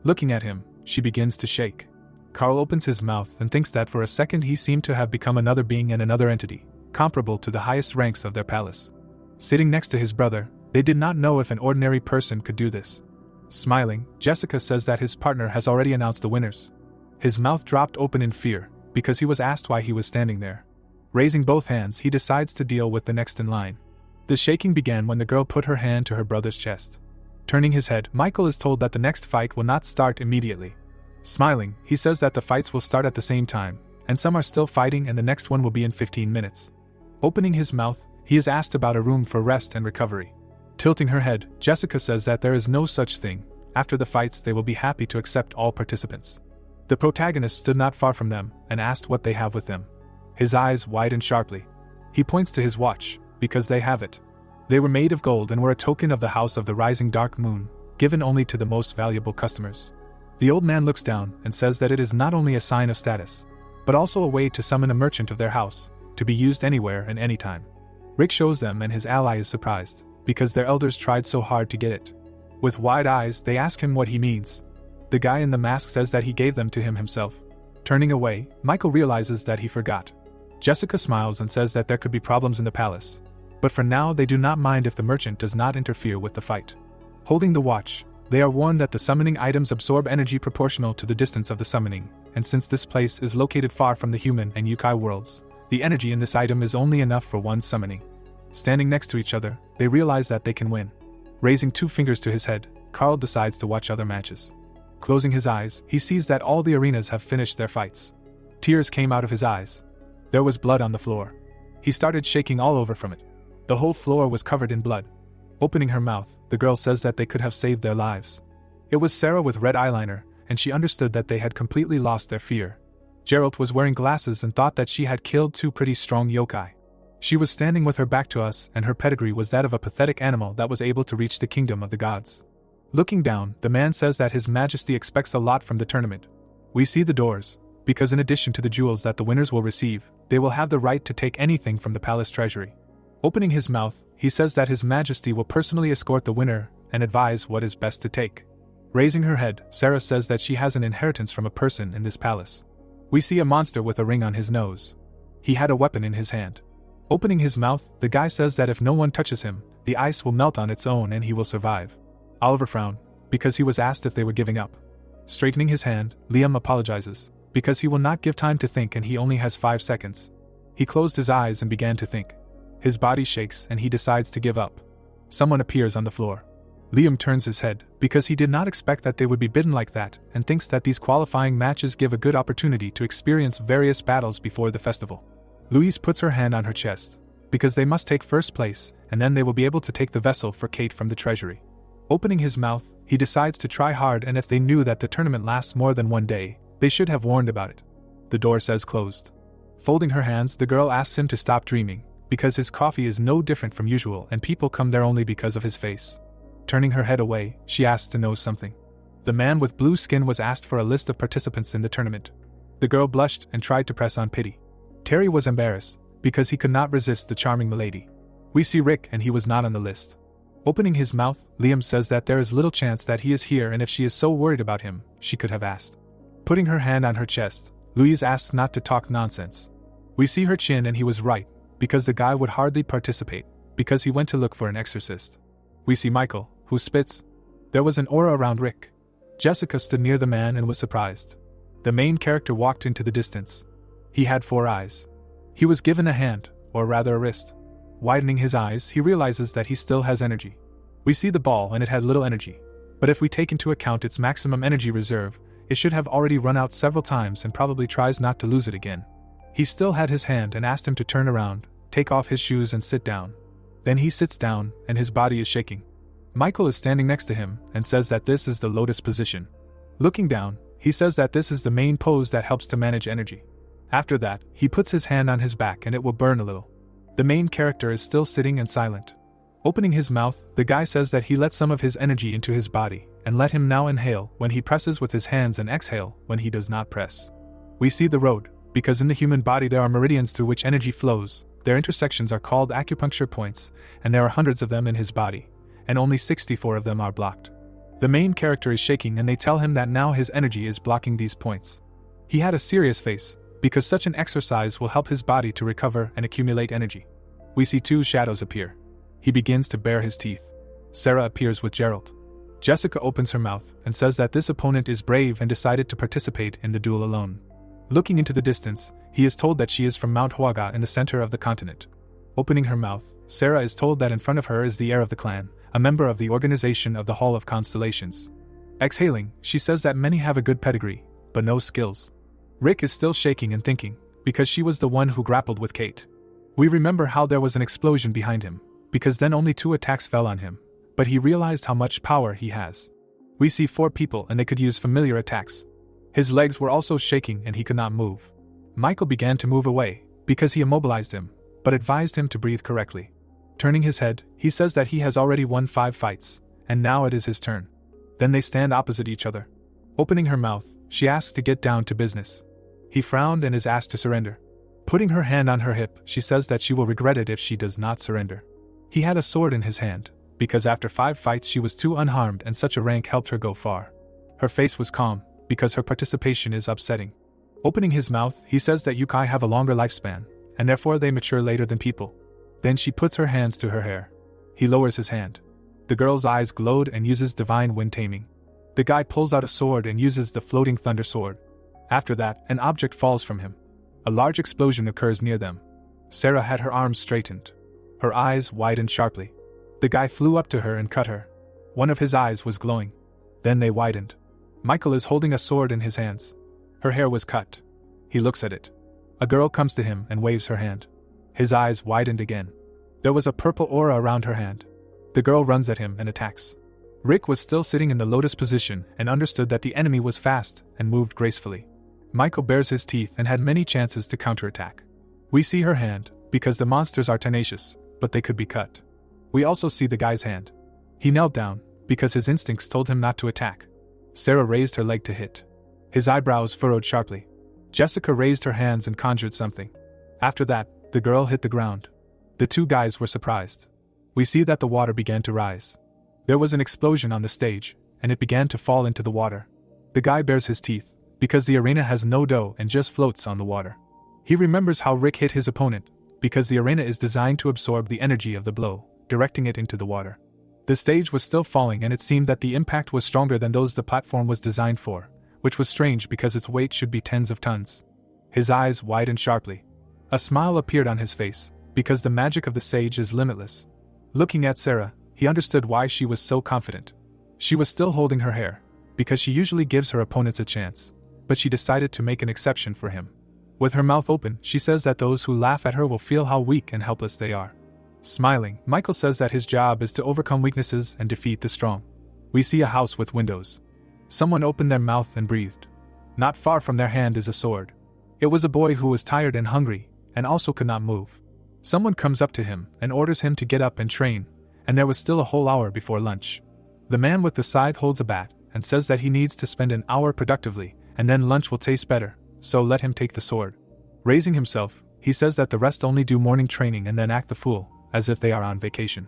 Looking at him, she begins to shake. Carl opens his mouth and thinks that for a second he seemed to have become another being and another entity, comparable to the highest ranks of their palace. Sitting next to his brother, they did not know if an ordinary person could do this. Smiling, Jessica says that his partner has already announced the winners. His mouth dropped open in fear, because he was asked why he was standing there. Raising both hands, he decides to deal with the next in line. The shaking began when the girl put her hand to her brother's chest. Turning his head, Michael is told that the next fight will not start immediately. Smiling, he says that the fights will start at the same time, and some are still fighting and the next one will be in 15 minutes. Opening his mouth, he is asked about a room for rest and recovery. Tilting her head, Jessica says that there is no such thing. After the fights they will be happy to accept all participants. The protagonist stood not far from them and asked what they have with them. His eyes widened sharply. He points to his watch, because they have it. They were made of gold and were a token of the House of the Rising Dark Moon, given only to the most valuable customers. The old man looks down and says that it is not only a sign of status, but also a way to summon a merchant of their house, to be used anywhere and anytime. Rick shows them and his ally is surprised, because their elders tried so hard to get it. With wide eyes, they ask him what he means. The guy in the mask says that he gave them to him himself. Turning away, Michael realizes that he forgot. Jessica smiles and says that there could be problems in the palace. But for now they do not mind if the merchant does not interfere with the fight. Holding the watch, they are warned that the summoning items absorb energy proportional to the distance of the summoning, and since this place is located far from the human and yokai worlds, the energy in this item is only enough for one summoning. Standing next to each other, they realize that they can win. Raising 2 fingers to his head, Carl decides to watch other matches. Closing his eyes, he sees that all the arenas have finished their fights. Tears came out of his eyes. There was blood on the floor. He started shaking all over from it. The whole floor was covered in blood. Opening her mouth, the girl says that they could have saved their lives. It was Sarah with red eyeliner, and she understood that they had completely lost their fear. Geralt was wearing glasses and thought that she had killed 2 pretty strong yokai. She was standing with her back to us, and her pedigree was that of a pathetic animal that was able to reach the kingdom of the gods. Looking down, the man says that His Majesty expects a lot from the tournament. We see the doors, because in addition to the jewels that the winners will receive, they will have the right to take anything from the palace treasury. Opening his mouth, he says that His Majesty will personally escort the winner and advise what is best to take. Raising her head, Sarah says that she has an inheritance from a person in this palace. We see a monster with a ring on his nose. He had a weapon in his hand. Opening his mouth, the guy says that if no one touches him, the ice will melt on its own and he will survive. Oliver frowned, because he was asked if they were giving up. Straightening his hand, Liam apologizes, because he will not give time to think and he only has 5 seconds. He closed his eyes and began to think. His body shakes and he decides to give up. Someone appears on the floor. Liam turns his head, because he did not expect that they would be bidden like that, and thinks that these qualifying matches give a good opportunity to experience various battles before the festival. Louise puts her hand on her chest, because they must take first place, and then they will be able to take the vessel for Kate from the treasury. Opening his mouth, he decides to try hard, and if they knew that the tournament lasts more than 1 day, they should have warned about it. The door says closed. Folding her hands, the girl asks him to stop dreaming, because his coffee is no different from usual and people come there only because of his face. Turning her head away, she asks to know something. The man with blue skin was asked for a list of participants in the tournament. The girl blushed and tried to press on pity. Terry was embarrassed, because he could not resist the charming milady. We see Rick and he was not on the list. Opening his mouth, Liam says that there is little chance that he is here, and if she is so worried about him, she could have asked. Putting her hand on her chest, Louise asks not to talk nonsense. We see her chin and he was right, because the guy would hardly participate, because he went to look for an exorcist. We see Michael, who spits. There was an aura around Rick. Jessica stood near the man and was surprised. The main character walked into the distance. He had 4 eyes. He was given a hand, or rather a wrist. Widening his eyes, he realizes that he still has energy. We see the ball and it had little energy, but if we take into account its maximum energy reserve, it should have already run out several times and probably tries not to lose it again. He still had his hand and asked him to turn around, take off his shoes and sit down. Then he sits down and his body is shaking. Michael is standing next to him and says that this is the lotus position. Looking down, he says that this is the main pose that helps to manage energy. After that, he puts his hand on his back and it will burn a little. The main character is still sitting and silent. Opening his mouth, the guy says that he let some of his energy into his body, and let him now inhale when he presses with his hands and exhale when he does not press. We see the road, because in the human body there are meridians through which energy flows. Their intersections are called acupuncture points, and there are hundreds of them in his body, and only 64 of them are blocked. The main character is shaking and they tell him that now his energy is blocking these points. He had a serious face, because such an exercise will help his body to recover and accumulate energy. We see 2 shadows appear. He begins to bare his teeth. Sarah appears with Geralt. Jessica opens her mouth and says that this opponent is brave and decided to participate in the duel alone. Looking into the distance, he is told that she is from Mount Huaga in the center of the continent. Opening her mouth, Sarah is told that in front of her is the heir of the clan, a member of the organization of the Hall of Constellations. Exhaling, she says that many have a good pedigree, but no skills. Rick is still shaking and thinking, because she was the one who grappled with Kate. We remember how there was an explosion behind him, because then only 2 attacks fell on him, but he realized how much power he has. We see 4 people and they could use familiar attacks. His legs were also shaking and he could not move. Michael began to move away, because he immobilized him, but advised him to breathe correctly. Turning his head, he says that he has already won 5 fights, and now it is his turn. Then they stand opposite each other. Opening her mouth, she asks to get down to business. He frowned and is asked to surrender. Putting her hand on her hip, she says that she will regret it if she does not surrender. He had a sword in his hand, because after 5 fights she was too unharmed and such a rank helped her go far. Her face was calm, because her participation is upsetting. Opening his mouth, he says that yokai have a longer lifespan, and therefore they mature later than people. Then she puts her hands to her hair. He lowers his hand. The girl's eyes glowed and uses divine wind taming. The guy pulls out a sword and uses the floating thunder sword. After that, an object falls from him. A large explosion occurs near them. Sarah had her arms straightened. Her eyes widened sharply. The guy flew up to her and cut her. One of his eyes was glowing. Then they widened. Michael is holding a sword in his hands. Her hair was cut. He looks at it. A girl comes to him and waves her hand. His eyes widened again. There was a purple aura around her hand. The girl runs at him and attacks. Rick was still sitting in the lotus position and understood that the enemy was fast and moved gracefully. Michael bares his teeth and had many chances to counterattack. We see her hand, because the monsters are tenacious, but they could be cut. We also see the guy's hand. He knelt down, because his instincts told him not to attack. Sarah raised her leg to hit. His eyebrows furrowed sharply. Jessica raised her hands and conjured something. After that, the girl hit the ground. The two guys were surprised. We see that the water began to rise. There was an explosion on the stage, and it began to fall into the water. The guy bares his teeth, because the arena has no dough and just floats on the water. He remembers how Rick hit his opponent, because the arena is designed to absorb the energy of the blow, directing it into the water. The stage was still falling and it seemed that the impact was stronger than those the platform was designed for, which was strange because its weight should be tens of tons. His eyes widened sharply. A smile appeared on his face, because the magic of the sage is limitless. Looking at Sarah, he understood why she was so confident. She was still holding her hair, because she usually gives her opponents a chance, but she decided to make an exception for him. With her mouth open, she says that those who laugh at her will feel how weak and helpless they are. Smiling, Michael says that his job is to overcome weaknesses and defeat the strong. We see a house with windows. Someone opened their mouth and breathed. Not far from their hand is a sword. It was a boy who was tired and hungry, and also could not move. Someone comes up to him and orders him to get up and train, and there was still a whole hour before lunch. The man with the scythe holds a bat and says that he needs to spend an hour productively, and then lunch will taste better, so let him take the sword. Raising himself, he says that the rest only do morning training and then act the fool, as if they are on vacation.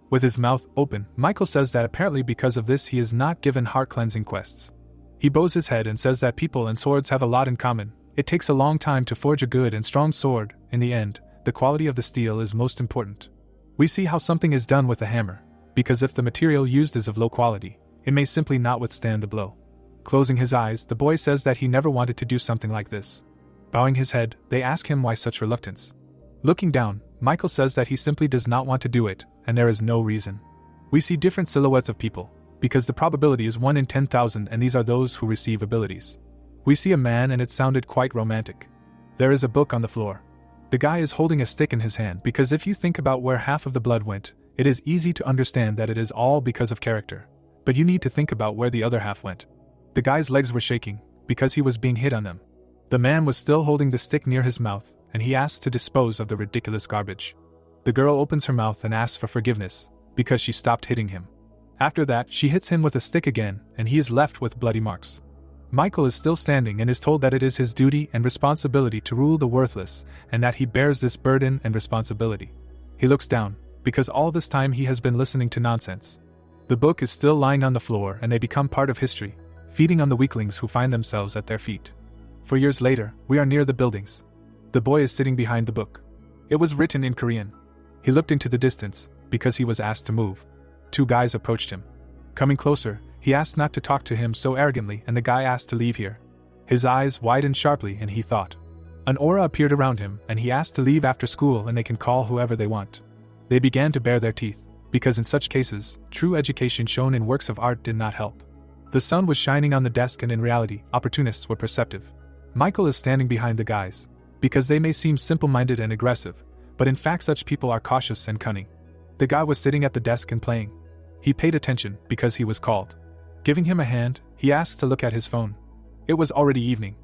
With his mouth open, Michael says that apparently because of this he is not given heart-cleansing quests. He bows his head and says that people and swords have a lot in common. It takes a long time to forge a good and strong sword. In the end, the quality of the steel is most important. We see how something is done with a hammer, because if the material used is of low quality, it may simply not withstand the blow. Closing his eyes, the boy says that he never wanted to do something like this. Bowing his head, they ask him why such reluctance. Looking down, Michael says that he simply does not want to do it, and there is no reason. We see different silhouettes of people, because the probability is 1 in 10,000 and these are those who receive abilities. We see a man and it sounded quite romantic. There is a book on the floor. The guy is holding a stick in his hand because if you think about where half of the blood went, it is easy to understand that it is all because of character. But you need to think about where the other half went. The guy's legs were shaking, because he was being hit on them. The man was still holding the stick near his mouth, and he asks to dispose of the ridiculous garbage. The girl opens her mouth and asks for forgiveness, because she stopped hitting him. After that, she hits him with a stick again, and he is left with bloody marks. Michael is still standing and is told that it is his duty and responsibility to rule the worthless, and that he bears this burden and responsibility. He looks down, because all this time he has been listening to nonsense. The book is still lying on the floor and they become part of history, feeding on the weaklings who find themselves at their feet. For years later, we are near the buildings. The boy is sitting behind the book. It was written in Korean. He looked into the distance, because he was asked to move. Two guys approached him. Coming closer, he asked not to talk to him so arrogantly and the guy asked to leave here. His eyes widened sharply and he thought. An aura appeared around him and he asked to leave after school and they can call whoever they want. They began to bare their teeth, because in such cases, true education shown in works of art did not help. The sun was shining on the desk and in reality, opportunists were perceptive. Michael is standing behind the guys, because they may seem simple-minded and aggressive, but in fact such people are cautious and cunning. The guy was sitting at the desk and playing. He paid attention because he was called. Giving him a hand, he asked to look at his phone. It was already evening.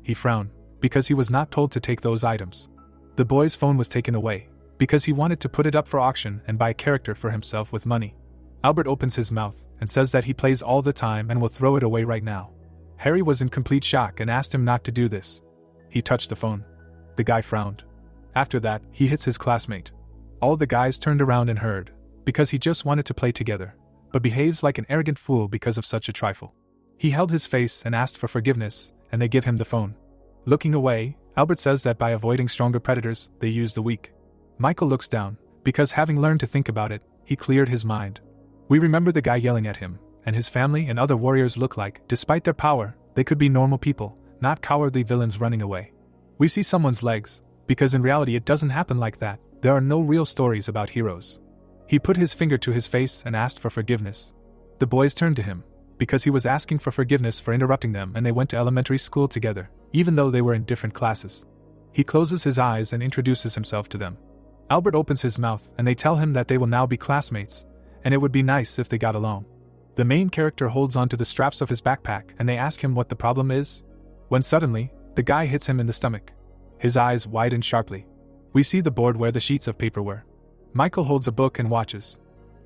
He frowned, because he was not told to take those items. The boy's phone was taken away, because he wanted to put it up for auction and buy character for himself with money. Albert opens his mouth and says that he plays all the time and will throw it away right now. Harry was in complete shock and asked him not to do this. He touched the phone. The guy frowned. After that, he hits his classmate. All the guys turned around and heard, because he just wanted to play together, but behaves like an arrogant fool because of such a trifle. He held his face and asked for forgiveness, and they give him the phone. Looking away, Albert says that by avoiding stronger predators, they use the weak. Michael looks down, because having learned to think about it, he cleared his mind. We remember the guy yelling at him, and his family and other warriors look like, despite their power, they could be normal people, not cowardly villains running away. We see someone's legs, because in reality it doesn't happen like that. There are no real stories about heroes. He put his finger to his face and asked for forgiveness. The boys turned to him, because he was asking for forgiveness for interrupting them, and they went to elementary school together, even though they were in different classes. He closes his eyes and introduces himself to them. Albert opens his mouth and they tell him that they will now be classmates, and it would be nice if they got along. The main character holds onto the straps of his backpack and they ask him what the problem is, when suddenly, the guy hits him in the stomach. His eyes widen sharply. We see the board where the sheets of paper were. Michael holds a book and watches.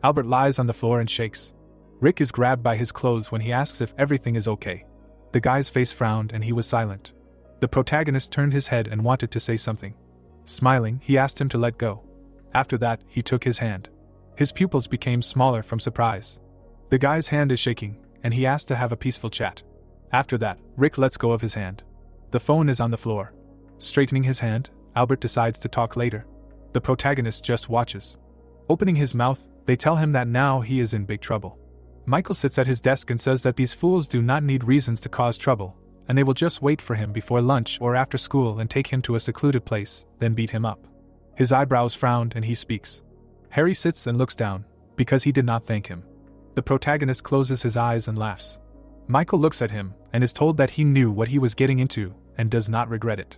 Albert lies on the floor and shakes. Rick is grabbed by his clothes when he asks if everything is okay. The guy's face frowned and he was silent. The protagonist turned his head and wanted to say something. Smiling, he asked him to let go. After that, he took his hand. His pupils became smaller from surprise. The guy's hand is shaking, and he asked to have a peaceful chat. After that, Rick lets go of his hand. The phone is on the floor. Straightening his hand, Albert decides to talk later. The protagonist just watches. Opening his mouth, they tell him that now he is in big trouble. Michael sits at his desk and says that these fools do not need reasons to cause trouble, and they will just wait for him before lunch or after school and take him to a secluded place, then beat him up. His eyebrows frowned and he speaks. Harry sits and looks down, because he did not thank him. The protagonist closes his eyes and laughs. Michael looks at him and is told that he knew what he was getting into and does not regret it.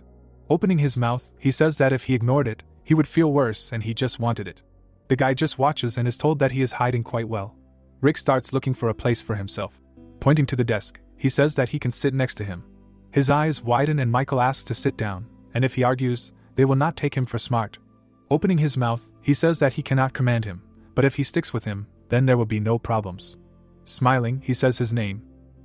Opening his mouth, he says that if he ignored it, he would feel worse and he just wanted it. The guy just watches and is told that he is hiding quite well. Rick starts looking for a place for himself. Pointing to the desk, he says that he can sit next to him. His eyes widen and Michael asks to sit down, and if he argues, they will not take him for smart. Opening his mouth, he says that he cannot command him, but if he sticks with him, then there will be no problems. Smiling, he says his name.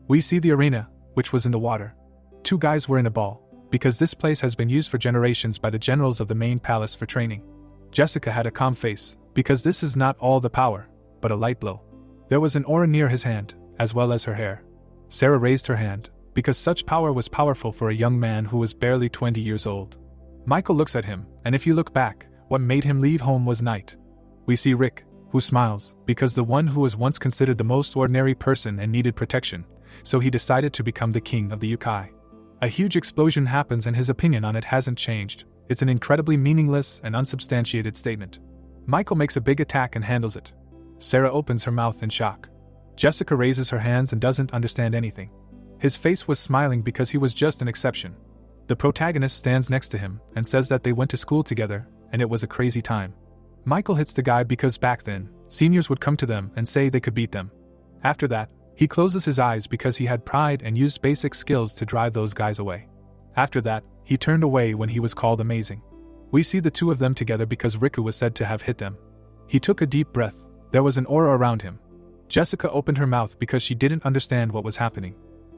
We see the arena, which was in the water. Two guys were in a ball, because this place has been used for generations by the generals of the main palace for training. Jessica had a calm face, because this is not all the power, but a light blow. There was an aura near his hand, as well as her hair. Sarah raised her hand, because such power was powerful for a young man who was barely 20 years old. Michael looks at him, and if you look back, what made him leave home was night. We see Rick, who smiles, because the one who was once considered the most ordinary person and needed protection, so he decided to become the king of the yokai. A huge explosion happens and his opinion on it hasn't changed. It's an incredibly meaningless and unsubstantiated statement. Michael makes a big attack and handles it. Sarah opens her mouth in shock. Jessica raises her hands and doesn't understand anything. His face was smiling because he was just an exception. The protagonist stands next to him and says that they went to school together, and it was a crazy time. Michael hits the guy because back then, seniors would come to them and say they could beat them. After that, he closes his eyes because he had pride and used basic skills to drive those guys away. After that, he turned away when he was called amazing. We see the two of them together because Riku was said to have hit them. He took a deep breath. There was an aura around him. Jessica opened her mouth because she didn't understand what was happening.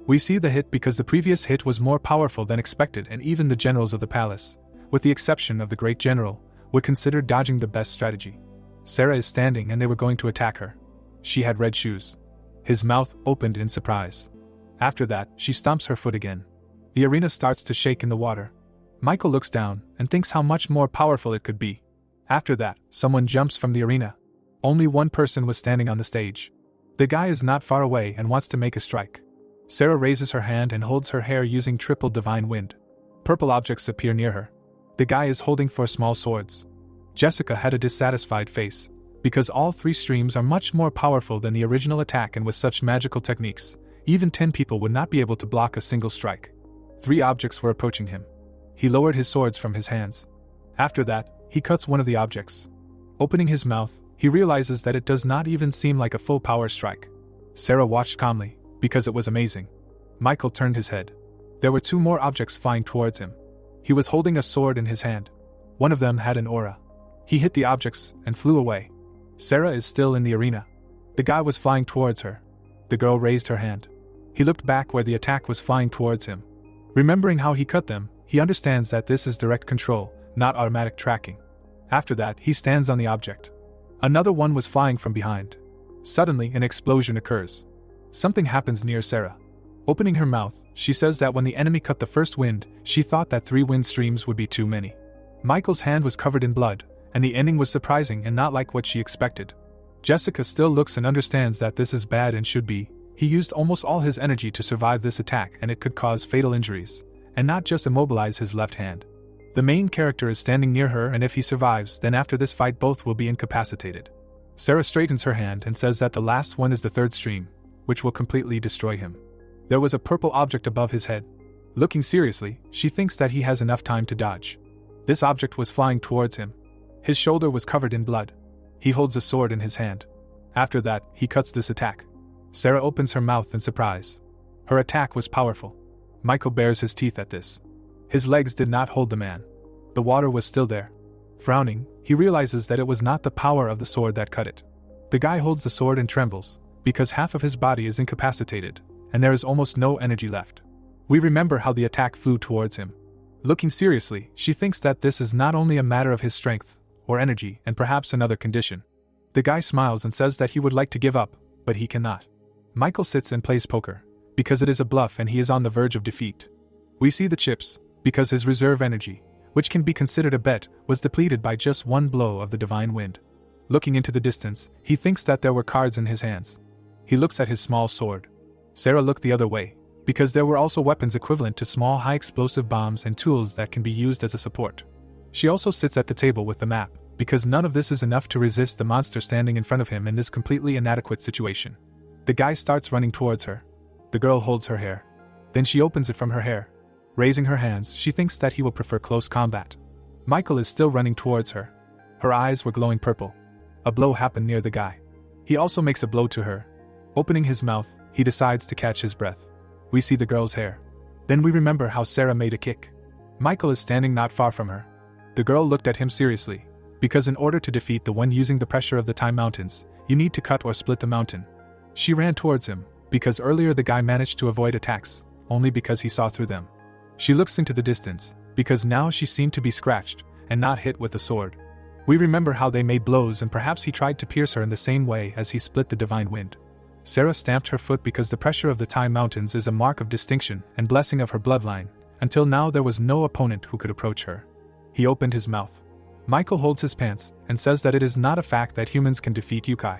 We see the hit because the previous hit was more powerful than expected, and even the generals of the palace, with the exception of the great general, would consider dodging the best strategy. Sarah is standing and they were going to attack her. She had red shoes. His mouth opened in surprise. After that, she stomps her foot again. The arena starts to shake in the water. Michael looks down and thinks how much more powerful it could be. After that, someone jumps from the arena. Only one person was standing on the stage. The guy is not far away and wants to make a strike. Sarah raises her hand and holds her hair using triple divine wind. Purple objects appear near her. The guy is holding 4 small swords. Jessica had a dissatisfied face, because all 3 streams are much more powerful than the original attack, and with such magical techniques, even 10 people would not be able to block a single strike. 3 objects were approaching him. He lowered his swords from his hands. After that, he cuts one of the objects. Opening his mouth, he realizes that it does not even seem like a full power strike. Sarah watched calmly, because it was amazing. Michael turned his head. There were 2 more objects flying towards him. He was holding a sword in his hand. One of them had an aura. He hit the objects and flew away. Sarah is still in the arena. The guy was flying towards her. The girl raised her hand. He looked back where the attack was flying towards him. Remembering how he cut them, he understands that this is direct control, not automatic tracking. After that, he stands on the object. Another one was flying from behind. Suddenly, an explosion occurs. Something happens near Sarah. Opening her mouth, she says that when the enemy cut the first wind, she thought that 3 wind streams would be too many. Michael's hand was covered in blood, and the ending was surprising and not like what she expected. Jessica still looks and understands that this is bad and should be. He used almost all his energy to survive this attack and it could cause fatal injuries, and not just immobilize his left hand. The main character is standing near her, and if he survives, then after this fight both will be incapacitated. Sarah straightens her hand and says that the last one is the third stream, which will completely destroy him. There was a purple object above his head. Looking seriously, she thinks that he has enough time to dodge. This object was flying towards him. His shoulder was covered in blood. He holds a sword in his hand. After that, he cuts this attack. Sarah opens her mouth in surprise. Her attack was powerful. Michael bares his teeth at this. His legs did not hold the man. The water was still there. Frowning, he realizes that it was not the power of the sword that cut it. The guy holds the sword and trembles, because half of his body is incapacitated, and there is almost no energy left. We remember how the attack flew towards him. Looking seriously, she thinks that this is not only a matter of his strength, or energy, and perhaps another condition. The guy smiles and says that he would like to give up, but he cannot. Michael sits and plays poker, because it is a bluff and he is on the verge of defeat. We see the chips, because his reserve energy, which can be considered a bet, was depleted by just one blow of the divine wind. Looking into the distance, he thinks that there were cards in his hands. He looks at his small sword. Sarah looked the other way, because there were also weapons equivalent to small high-explosive bombs and tools that can be used as a support. She also sits at the table with the map, because none of this is enough to resist the monster standing in front of him in this completely inadequate situation. The guy starts running towards her. The girl holds her hair. Then she opens it from her hair. Raising her hands, she thinks that he will prefer close combat. Michael is still running towards her. Her eyes were glowing purple. A blow happened near the guy. He also makes a blow to her. Opening his mouth, he decides to catch his breath. We see the girl's hair. Then we remember how Sarah made a kick. Michael is standing not far from her. The girl looked at him seriously, because in order to defeat the one using the pressure of the Time Mountains, you need to cut or split the mountain. She ran towards him, because earlier the guy managed to avoid attacks, only because he saw through them. She looks into the distance, because now she seemed to be scratched, and not hit with a sword. We remember how they made blows and perhaps he tried to pierce her in the same way as he split the divine wind. Sarah stamped her foot because the pressure of the Time Mountains is a mark of distinction and blessing of her bloodline. Until now there was no opponent who could approach her. He opened his mouth. Michael holds his pants and says that it is not a fact that humans can defeat yokai.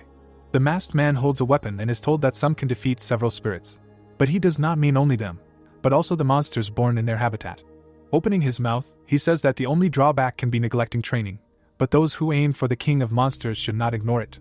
The masked man holds a weapon and is told that some can defeat several spirits. But he does not mean only them, but also the monsters born in their habitat. Opening his mouth, he says that the only drawback can be neglecting training, but those who aim for the king of monsters should not ignore it.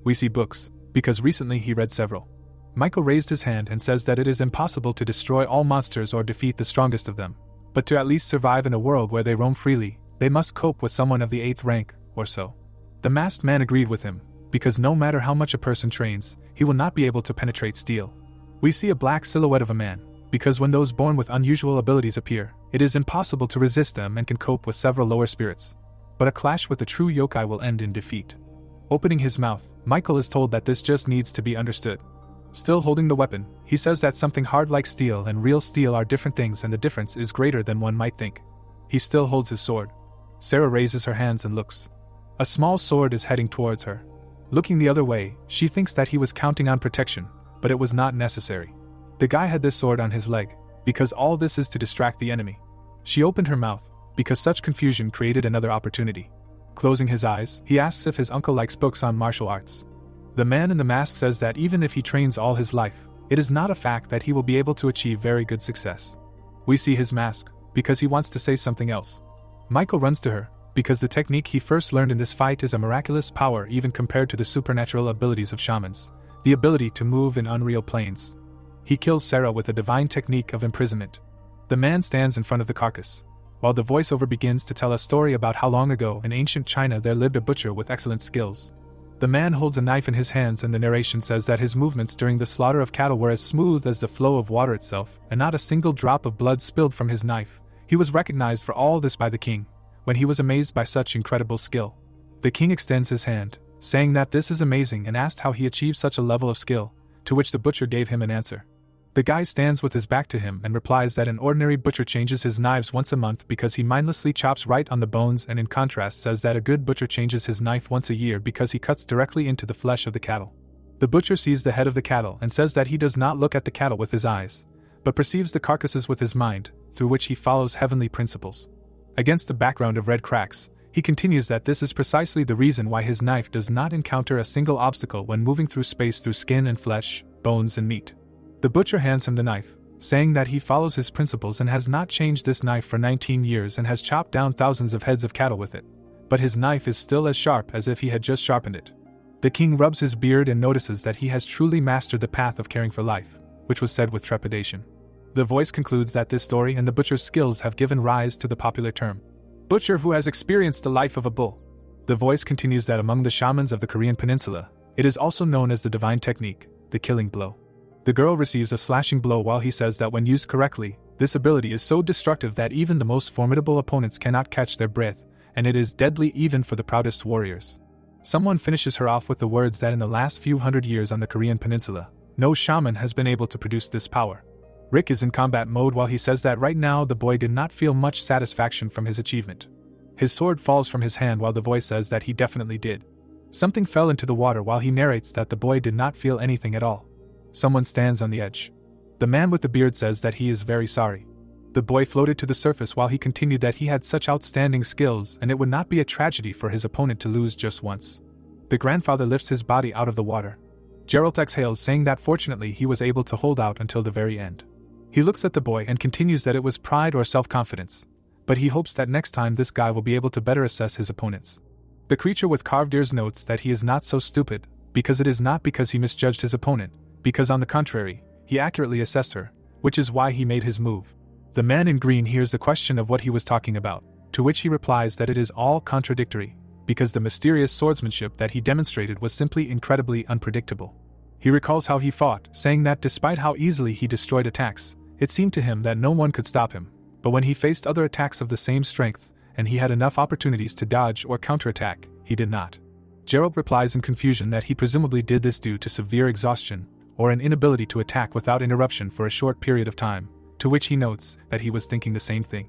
We see books, because recently he read several. Michael raised his hand and says that it is impossible to destroy all monsters or defeat the strongest of them, but to at least survive in a world where they roam freely, they must cope with someone of the 8th rank, or so. The masked man agreed with him, because no matter how much a person trains, he will not be able to penetrate steel. We see a black silhouette of a man, because when those born with unusual abilities appear, it is impossible to resist them and can cope with several lower spirits. But a clash with the true yokai will end in defeat. Opening his mouth, Michael is told that this just needs to be understood. Still holding the weapon, he says that something hard like steel and real steel are different things and the difference is greater than one might think. He still holds his sword. Sarah raises her hands and looks. A small sword is heading towards her. Looking the other way, she thinks that he was counting on protection, but it was not necessary. The guy had this sword on his leg, because all this is to distract the enemy. She opened her mouth, because such confusion created another opportunity. Closing his eyes, he asks if his uncle likes books on martial arts. The man in the mask says that even if he trains all his life, it is not a fact that he will be able to achieve very good success. We see his mask, because he wants to say something else. Michael runs to her, because the technique he first learned in this fight is a miraculous power even compared to the supernatural abilities of shamans, the ability to move in unreal planes. He kills Sarah with a divine technique of imprisonment. The man stands in front of the carcass, while the voiceover begins to tell a story about how long ago in ancient China there lived a butcher with excellent skills. The man holds a knife in his hands and the narration says that his movements during the slaughter of cattle were as smooth as the flow of water itself, and not a single drop of blood spilled from his knife. He was recognized for all this by the king, when he was amazed by such incredible skill. The king extends his hand, saying that this is amazing and asked how he achieved such a level of skill, to which the butcher gave him an answer. The guy stands with his back to him and replies that an ordinary butcher changes his knives once a month because he mindlessly chops right on the bones, and in contrast says that a good butcher changes his knife once a year because he cuts directly into the flesh of the cattle. The butcher sees the head of the cattle and says that he does not look at the cattle with his eyes, but perceives the carcasses with his mind, through which he follows heavenly principles. Against the background of red cracks, He continues that this is precisely the reason why his knife does not encounter a single obstacle when moving through space through skin and flesh, bones and meat. The butcher hands him the knife, saying that he follows his principles and has not changed this knife for 19 years and has chopped down thousands of heads of cattle with it. But his knife is still as sharp as if he had just sharpened it. The king rubs his beard and notices that he has truly mastered the path of caring for life, which was said with trepidation. The voice concludes that this story and the butcher's skills have given rise to the popular term, butcher who has experienced the life of a bull. The voice continues that among the shamans of the Korean peninsula, it is also known as the divine technique, the killing blow. The girl receives a slashing blow while he says that when used correctly, this ability is so destructive that even the most formidable opponents cannot catch their breath, and it is deadly even for the proudest warriors. Someone finishes her off with the words that in the last few hundred years on the Korean peninsula, no shaman has been able to produce this power. Rick is in combat mode while he says that right now the boy did not feel much satisfaction from his achievement. His sword falls from his hand while the voice says that he definitely did. Something fell into the water while he narrates that the boy did not feel anything at all. Someone stands on the edge. The man with the beard says that he is very sorry. The boy floated to the surface while he continued that he had such outstanding skills and it would not be a tragedy for his opponent to lose just once. The grandfather lifts his body out of the water. Geralt exhales, saying that fortunately he was able to hold out until the very end. He looks at the boy and continues that it was pride or self-confidence, but he hopes that next time this guy will be able to better assess his opponents. The creature with carved ears notes that he is not so stupid, because it is not because he misjudged his opponent, because on the contrary, he accurately assessed her, which is why he made his move. The man in green hears the question of what he was talking about, to which he replies that it is all contradictory, because the mysterious swordsmanship that he demonstrated was simply incredibly unpredictable. He recalls how he fought, saying that despite how easily he destroyed attacks, it seemed to him that no one could stop him, but when he faced other attacks of the same strength, and he had enough opportunities to dodge or counterattack, he did not. Geralt replies in confusion that he presumably did this due to severe exhaustion, or an inability to attack without interruption for a short period of time, to which he notes that he was thinking the same thing.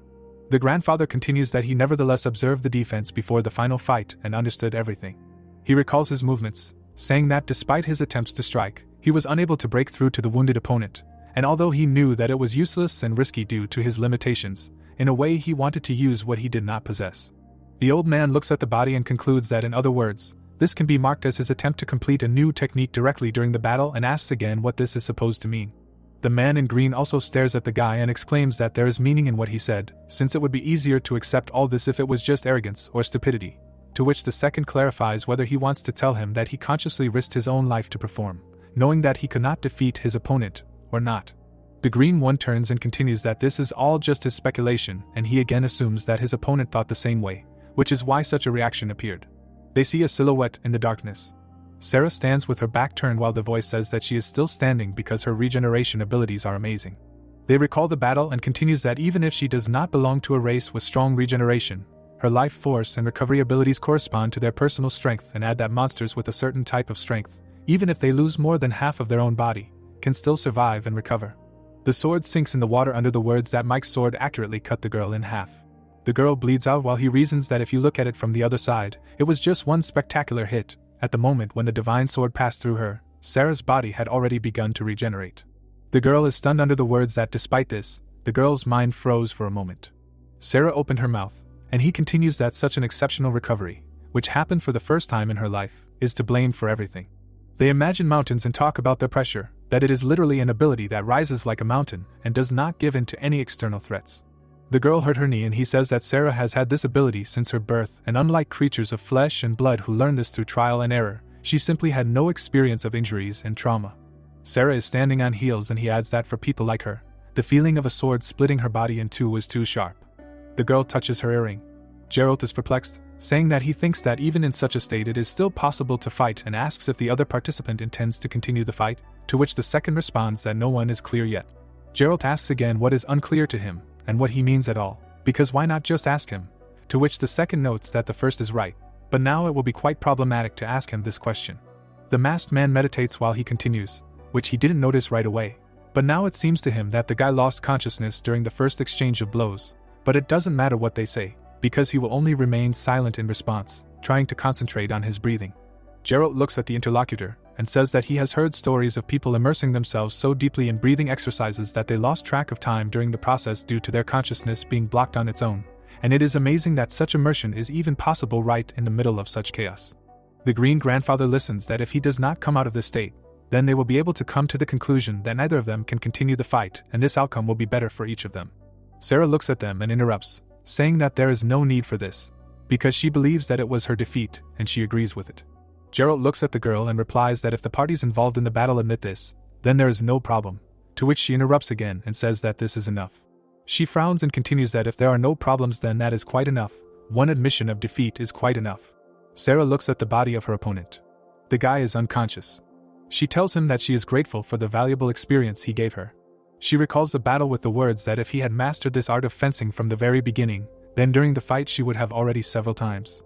The grandfather continues that he nevertheless observed the defense before the final fight and understood everything. He recalls his movements, saying that despite his attempts to strike, he was unable to break through to the wounded opponent, and although he knew that it was useless and risky due to his limitations, in a way he wanted to use what he did not possess. The old man looks at the body and concludes that in other words, this can be marked as his attempt to complete a new technique directly during the battle and asks again what this is supposed to mean. The man in green also stares at the guy and exclaims that there is meaning in what he said, since it would be easier to accept all this if it was just arrogance or stupidity, to which the second clarifies whether he wants to tell him that he consciously risked his own life to perform, knowing that he could not defeat his opponent, or not. The green one turns and continues that this is all just his speculation, and he again assumes that his opponent thought the same way, which is why such a reaction appeared. They see a silhouette in the darkness. Sarah stands with her back turned while the voice says that she is still standing because her regeneration abilities are amazing. They recall the battle and continues that even if she does not belong to a race with strong regeneration, her life force and recovery abilities correspond to their personal strength and add that monsters with a certain type of strength, even if they lose more than half of their own body, can still survive and recover. The sword sinks in the water under the words that Mike's sword accurately cut the girl in half. The girl bleeds out while he reasons that if you look at it from the other side, it was just one spectacular hit. At the moment when the divine sword passed through her, Sarah's body had already begun to regenerate. The girl is stunned under the words that despite this, the girl's mind froze for a moment. Sarah opened her mouth, and he continues that such an exceptional recovery, which happened for the first time in her life, is to blame for everything. They imagine mountains and talk about their pressure, that it is literally an ability that rises like a mountain and does not give in to any external threats. The girl hurt her knee and he says that Sarah has had this ability since her birth, and unlike creatures of flesh and blood who learn this through trial and error, she simply had no experience of injuries and trauma. Sarah is standing on heels and he adds that for people like her, the feeling of a sword splitting her body in two was too sharp. The girl touches her earring. Geralt is perplexed, saying that he thinks that even in such a state it is still possible to fight and asks if the other participant intends to continue the fight, to which the second responds that no one is clear yet. Geralt asks again what is unclear to him, and what he means at all, because why not just ask him? To which the second notes that the first is right, but now it will be quite problematic to ask him this question. The masked man meditates while he continues, which he didn't notice right away, but now it seems to him that the guy lost consciousness during the first exchange of blows, but it doesn't matter what they say, because he will only remain silent in response, trying to concentrate on his breathing. Geralt looks at the interlocutor, and says that he has heard stories of people immersing themselves so deeply in breathing exercises that they lost track of time during the process due to their consciousness being blocked on its own, and it is amazing that such immersion is even possible right in the middle of such chaos. The green grandfather listens that if he does not come out of this state, then they will be able to come to the conclusion that neither of them can continue the fight, and this outcome will be better for each of them. Sarah looks at them and interrupts, saying that there is no need for this, because she believes that it was her defeat, and she agrees with it. Gerald looks at the girl and replies that if the parties involved in the battle admit this, then there is no problem, to which she interrupts again and says that this is enough. She frowns and continues that if there are no problems then that is quite enough, one admission of defeat is quite enough. Sarah looks at the body of her opponent. The guy is unconscious. She tells him that she is grateful for the valuable experience he gave her. She recalls the battle with the words that if he had mastered this art of fencing from the very beginning, then during the fight she would have already several times.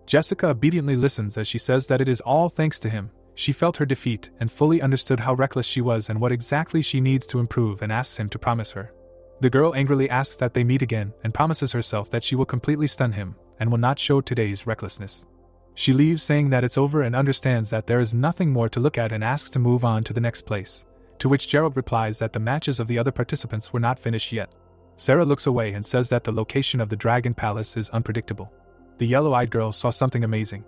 Jessica obediently listens as she says that it is all thanks to him. She felt her defeat and fully understood how reckless she was and what exactly she needs to improve and asks him to promise her. The girl angrily asks that they meet again and promises herself that she will completely stun him and will not show today's recklessness. She leaves saying that it's over and understands that there is nothing more to look at and asks to move on to the next place, to which Gerald replies that the matches of the other participants were not finished yet. Sarah looks away and says that the location of the Dragon Palace is unpredictable. The yellow-eyed girl saw something amazing.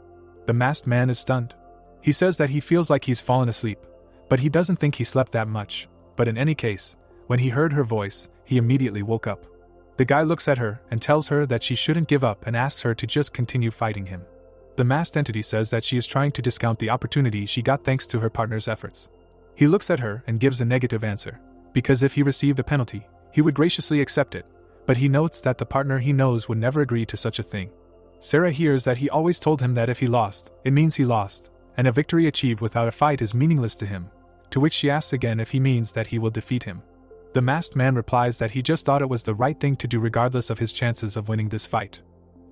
The masked man is stunned. He says that he feels like he's fallen asleep, but he doesn't think he slept that much, but in any case, when he heard her voice, he immediately woke up. The guy looks at her and tells her that she shouldn't give up and asks her to just continue fighting him. The masked entity says that she is trying to discount the opportunity she got thanks to her partner's efforts. He looks at her and gives a negative answer, because if he received a penalty, he would graciously accept it, but he notes that the partner he knows would never agree to such a thing. Sarah hears that he always told him that if he lost, it means he lost, and a victory achieved without a fight is meaningless to him, to which she asks again if he means that he will defeat him. The masked man replies that he just thought it was the right thing to do regardless of his chances of winning this fight.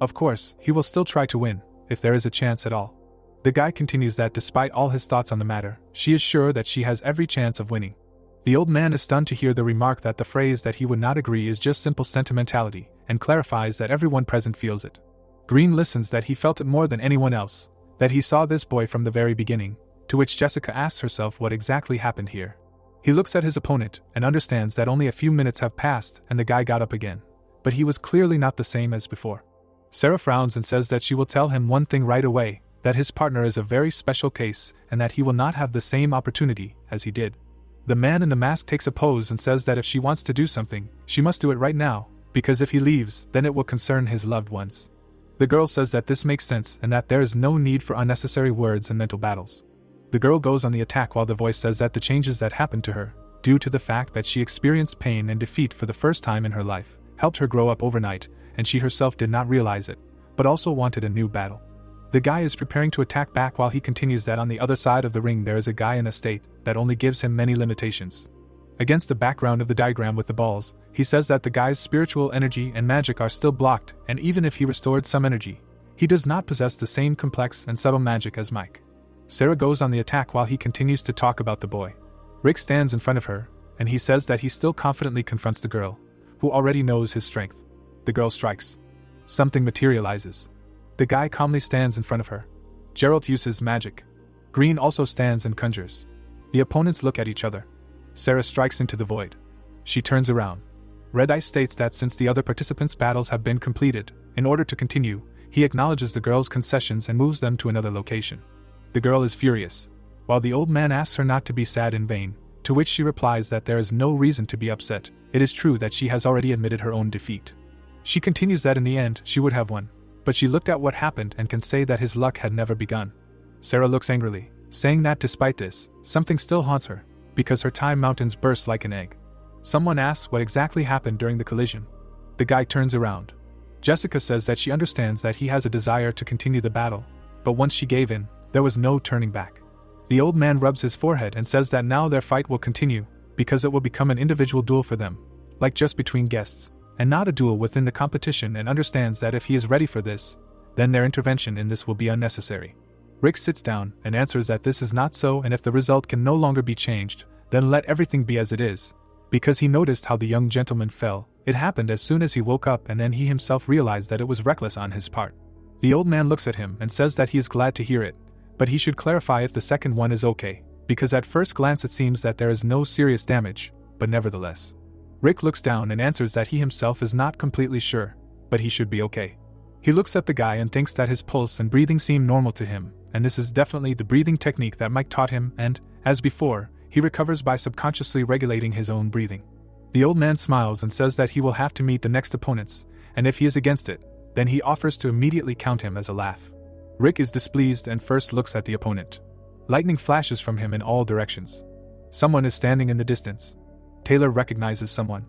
Of course, he will still try to win, if there is a chance at all. The guy continues that despite all his thoughts on the matter, she is sure that she has every chance of winning. The old man is stunned to hear the remark that the phrase that he would not agree is just simple sentimentality, and clarifies that everyone present feels it. Green listens that he felt it more than anyone else, that he saw this boy from the very beginning, to which Jessica asks herself what exactly happened here. He looks at his opponent and understands that only a few minutes have passed and the guy got up again, but he was clearly not the same as before. Sarah frowns and says that she will tell him one thing right away, that his partner is a very special case and that he will not have the same opportunity as he did. The man in the mask takes a pose and says that if she wants to do something, she must do it right now, because if he leaves, then it will concern his loved ones. The girl says that this makes sense and that there is no need for unnecessary words and mental battles. The girl goes on the attack while the voice says that the changes that happened to her, due to the fact that she experienced pain and defeat for the first time in her life, helped her grow up overnight, and she herself did not realize it, but also wanted a new battle. The guy is preparing to attack back while he continues that on the other side of the ring there is a guy in a state that only gives him many limitations. Against the background of the diagram with the balls, he says that the guy's spiritual energy and magic are still blocked, and even if he restored some energy, he does not possess the same complex and subtle magic as Mike. Sarah goes on the attack while he continues to talk about the boy. Rick stands in front of her, and he says that he still confidently confronts the girl, who already knows his strength. The girl strikes. Something materializes. The guy calmly stands in front of her. Gerald uses magic. Green also stands and conjures. The opponents look at each other. Sarah strikes into the void. She turns around. Red Eye states that since the other participants' battles have been completed, in order to continue, he acknowledges the girl's concessions and moves them to another location. The girl is furious, while the old man asks her not to be sad in vain, to which she replies that there is no reason to be upset. It is true that she has already admitted her own defeat. She continues that in the end she would have won, but she looked at what happened and can say that his luck had never begun. Sarah looks angrily, saying that despite this, something still haunts her, because her time mountains burst like an egg. Someone asks what exactly happened during the collision. The guy turns around. Jessica says that she understands that he has a desire to continue the battle, but once she gave in, there was no turning back. The old man rubs his forehead and says that now their fight will continue, because it will become an individual duel for them, like just between guests, and not a duel within the competition, and understands that if he is ready for this, then their intervention in this will be unnecessary. Rick sits down and answers that this is not so, and if the result can no longer be changed, then let everything be as it is, because he noticed how the young gentleman fell. It happened as soon as he woke up, and then he himself realized that it was reckless on his part. The old man looks at him and says that he is glad to hear it, but he should clarify if the second one is okay, because at first glance it seems that there is no serious damage, but nevertheless. Rick looks down and answers that he himself is not completely sure, but he should be okay. He looks at the guy and thinks that his pulse and breathing seem normal to him, and this is definitely the breathing technique that Mike taught him, and, as before, he recovers by subconsciously regulating his own breathing. The old man smiles and says that he will have to meet the next opponents, and if he is against it, then he offers to immediately count him as a laugh. Rick is displeased and first looks at the opponent. Lightning flashes from him in all directions. Someone is standing in the distance. Taylor recognizes someone.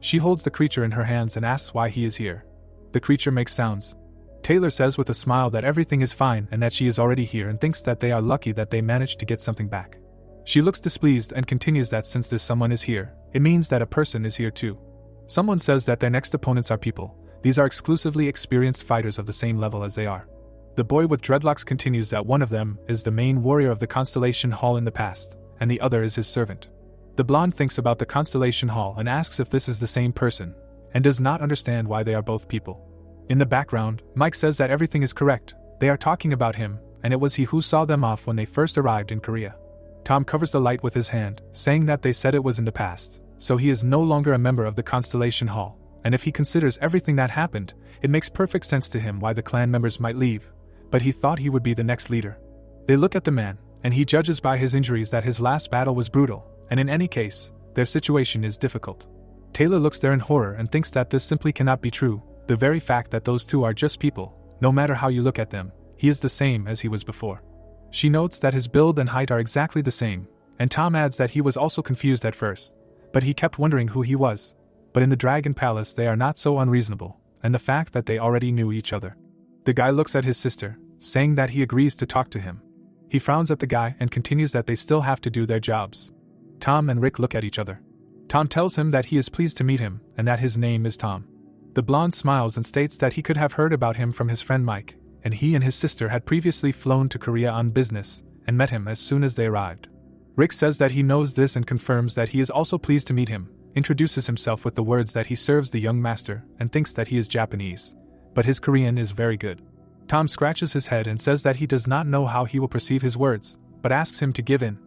She holds the creature in her hands and asks why he is here. The creature makes sounds. Taylor says with a smile that everything is fine and that she is already here and thinks that they are lucky that they managed to get something back. She looks displeased and continues that since this someone is here, it means that a person is here too. Someone says that their next opponents are people. These are exclusively experienced fighters of the same level as they are. The boy with dreadlocks continues that one of them is the main warrior of the Constellation Hall in the past, and the other is his servant. The blonde thinks about the Constellation Hall and asks if this is the same person, and does not understand why they are both people. In the background, Mike says that everything is correct, they are talking about him, and it was he who saw them off when they first arrived in Korea. Tom covers the light with his hand, saying that they said it was in the past, so he is no longer a member of the Constellation Hall, and if he considers everything that happened, it makes perfect sense to him why the clan members might leave, but he thought he would be the next leader. They look at the man, and he judges by his injuries that his last battle was brutal, and in any case, their situation is difficult. Taylor looks there in horror and thinks that this simply cannot be true, the very fact that those two are just people, no matter how you look at them, he is the same as he was before. She notes that his build and height are exactly the same, and Tom adds that he was also confused at first, but he kept wondering who he was. But in the Dragon Palace they are not so unreasonable, and the fact that they already knew each other. The guy looks at his sister, saying that he agrees to talk to him. He frowns at the guy and continues that they still have to do their jobs. Tom and Rick look at each other. Tom tells him that he is pleased to meet him, and that his name is Tom. The blonde smiles and states that he could have heard about him from his friend Mike, and he and his sister had previously flown to Korea on business, and met him as soon as they arrived. Rick says that he knows this and confirms that he is also pleased to meet him, introduces himself with the words that he serves the young master, and thinks that he is Japanese, but his Korean is very good. Tom scratches his head and says that he does not know how he will perceive his words, but asks him to give in.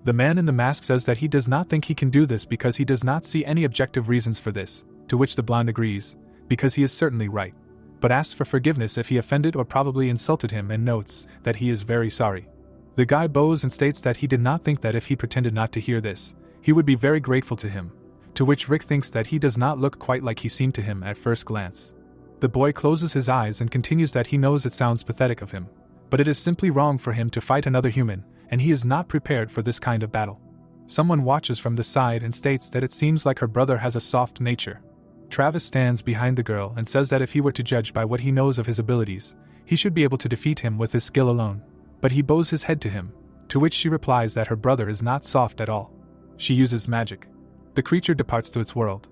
The man in the mask says that he does not think he can do this because he does not see any objective reasons for this, to which the blonde agrees, because he is certainly right, but asks for forgiveness if he offended or probably insulted him and notes that he is very sorry. The guy bows and states that he did not think that if he pretended not to hear this, he would be very grateful to him, to which Rick thinks that he does not look quite like he seemed to him at first glance. The boy closes his eyes and continues that he knows it sounds pathetic of him, but it is simply wrong for him to fight another human, and he is not prepared for this kind of battle. Someone watches from the side and states that it seems like her brother has a soft nature. Travis stands behind the girl and says that if he were to judge by what he knows of his abilities, he should be able to defeat him with his skill alone, but he bows his head to him, to which she replies that her brother is not soft at all. She uses magic. The creature departs to its world.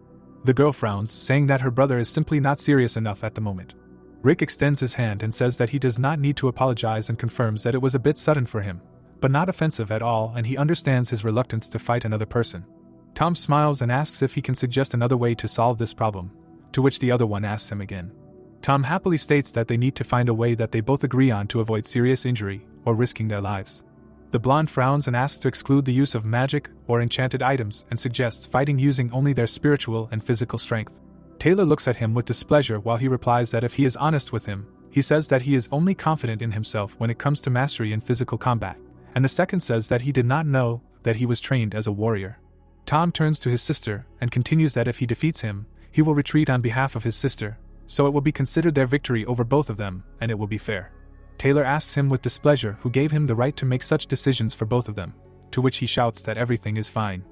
The girl frowns, saying that her brother is simply not serious enough at the moment. Rick extends his hand and says that he does not need to apologize and confirms that it was a bit sudden for him, but not offensive at all, and he understands his reluctance to fight another person. Tom smiles and asks if he can suggest another way to solve this problem, to which the other one asks him again. Tom happily states that they need to find a way that they both agree on to avoid serious injury or risking their lives. The blonde frowns and asks to exclude the use of magic or enchanted items and suggests fighting using only their spiritual and physical strength. Taylor looks at him with displeasure while he replies that if he is honest with him, he says that he is only confident in himself when it comes to mastery in physical combat, and the second says that he did not know that he was trained as a warrior. Tom turns to his sister and continues that if he defeats him, he will retreat on behalf of his sister, so it will be considered their victory over both of them, and it will be fair. Taylor asks him with displeasure who gave him the right to make such decisions for both of them, to which he shouts that everything is fine.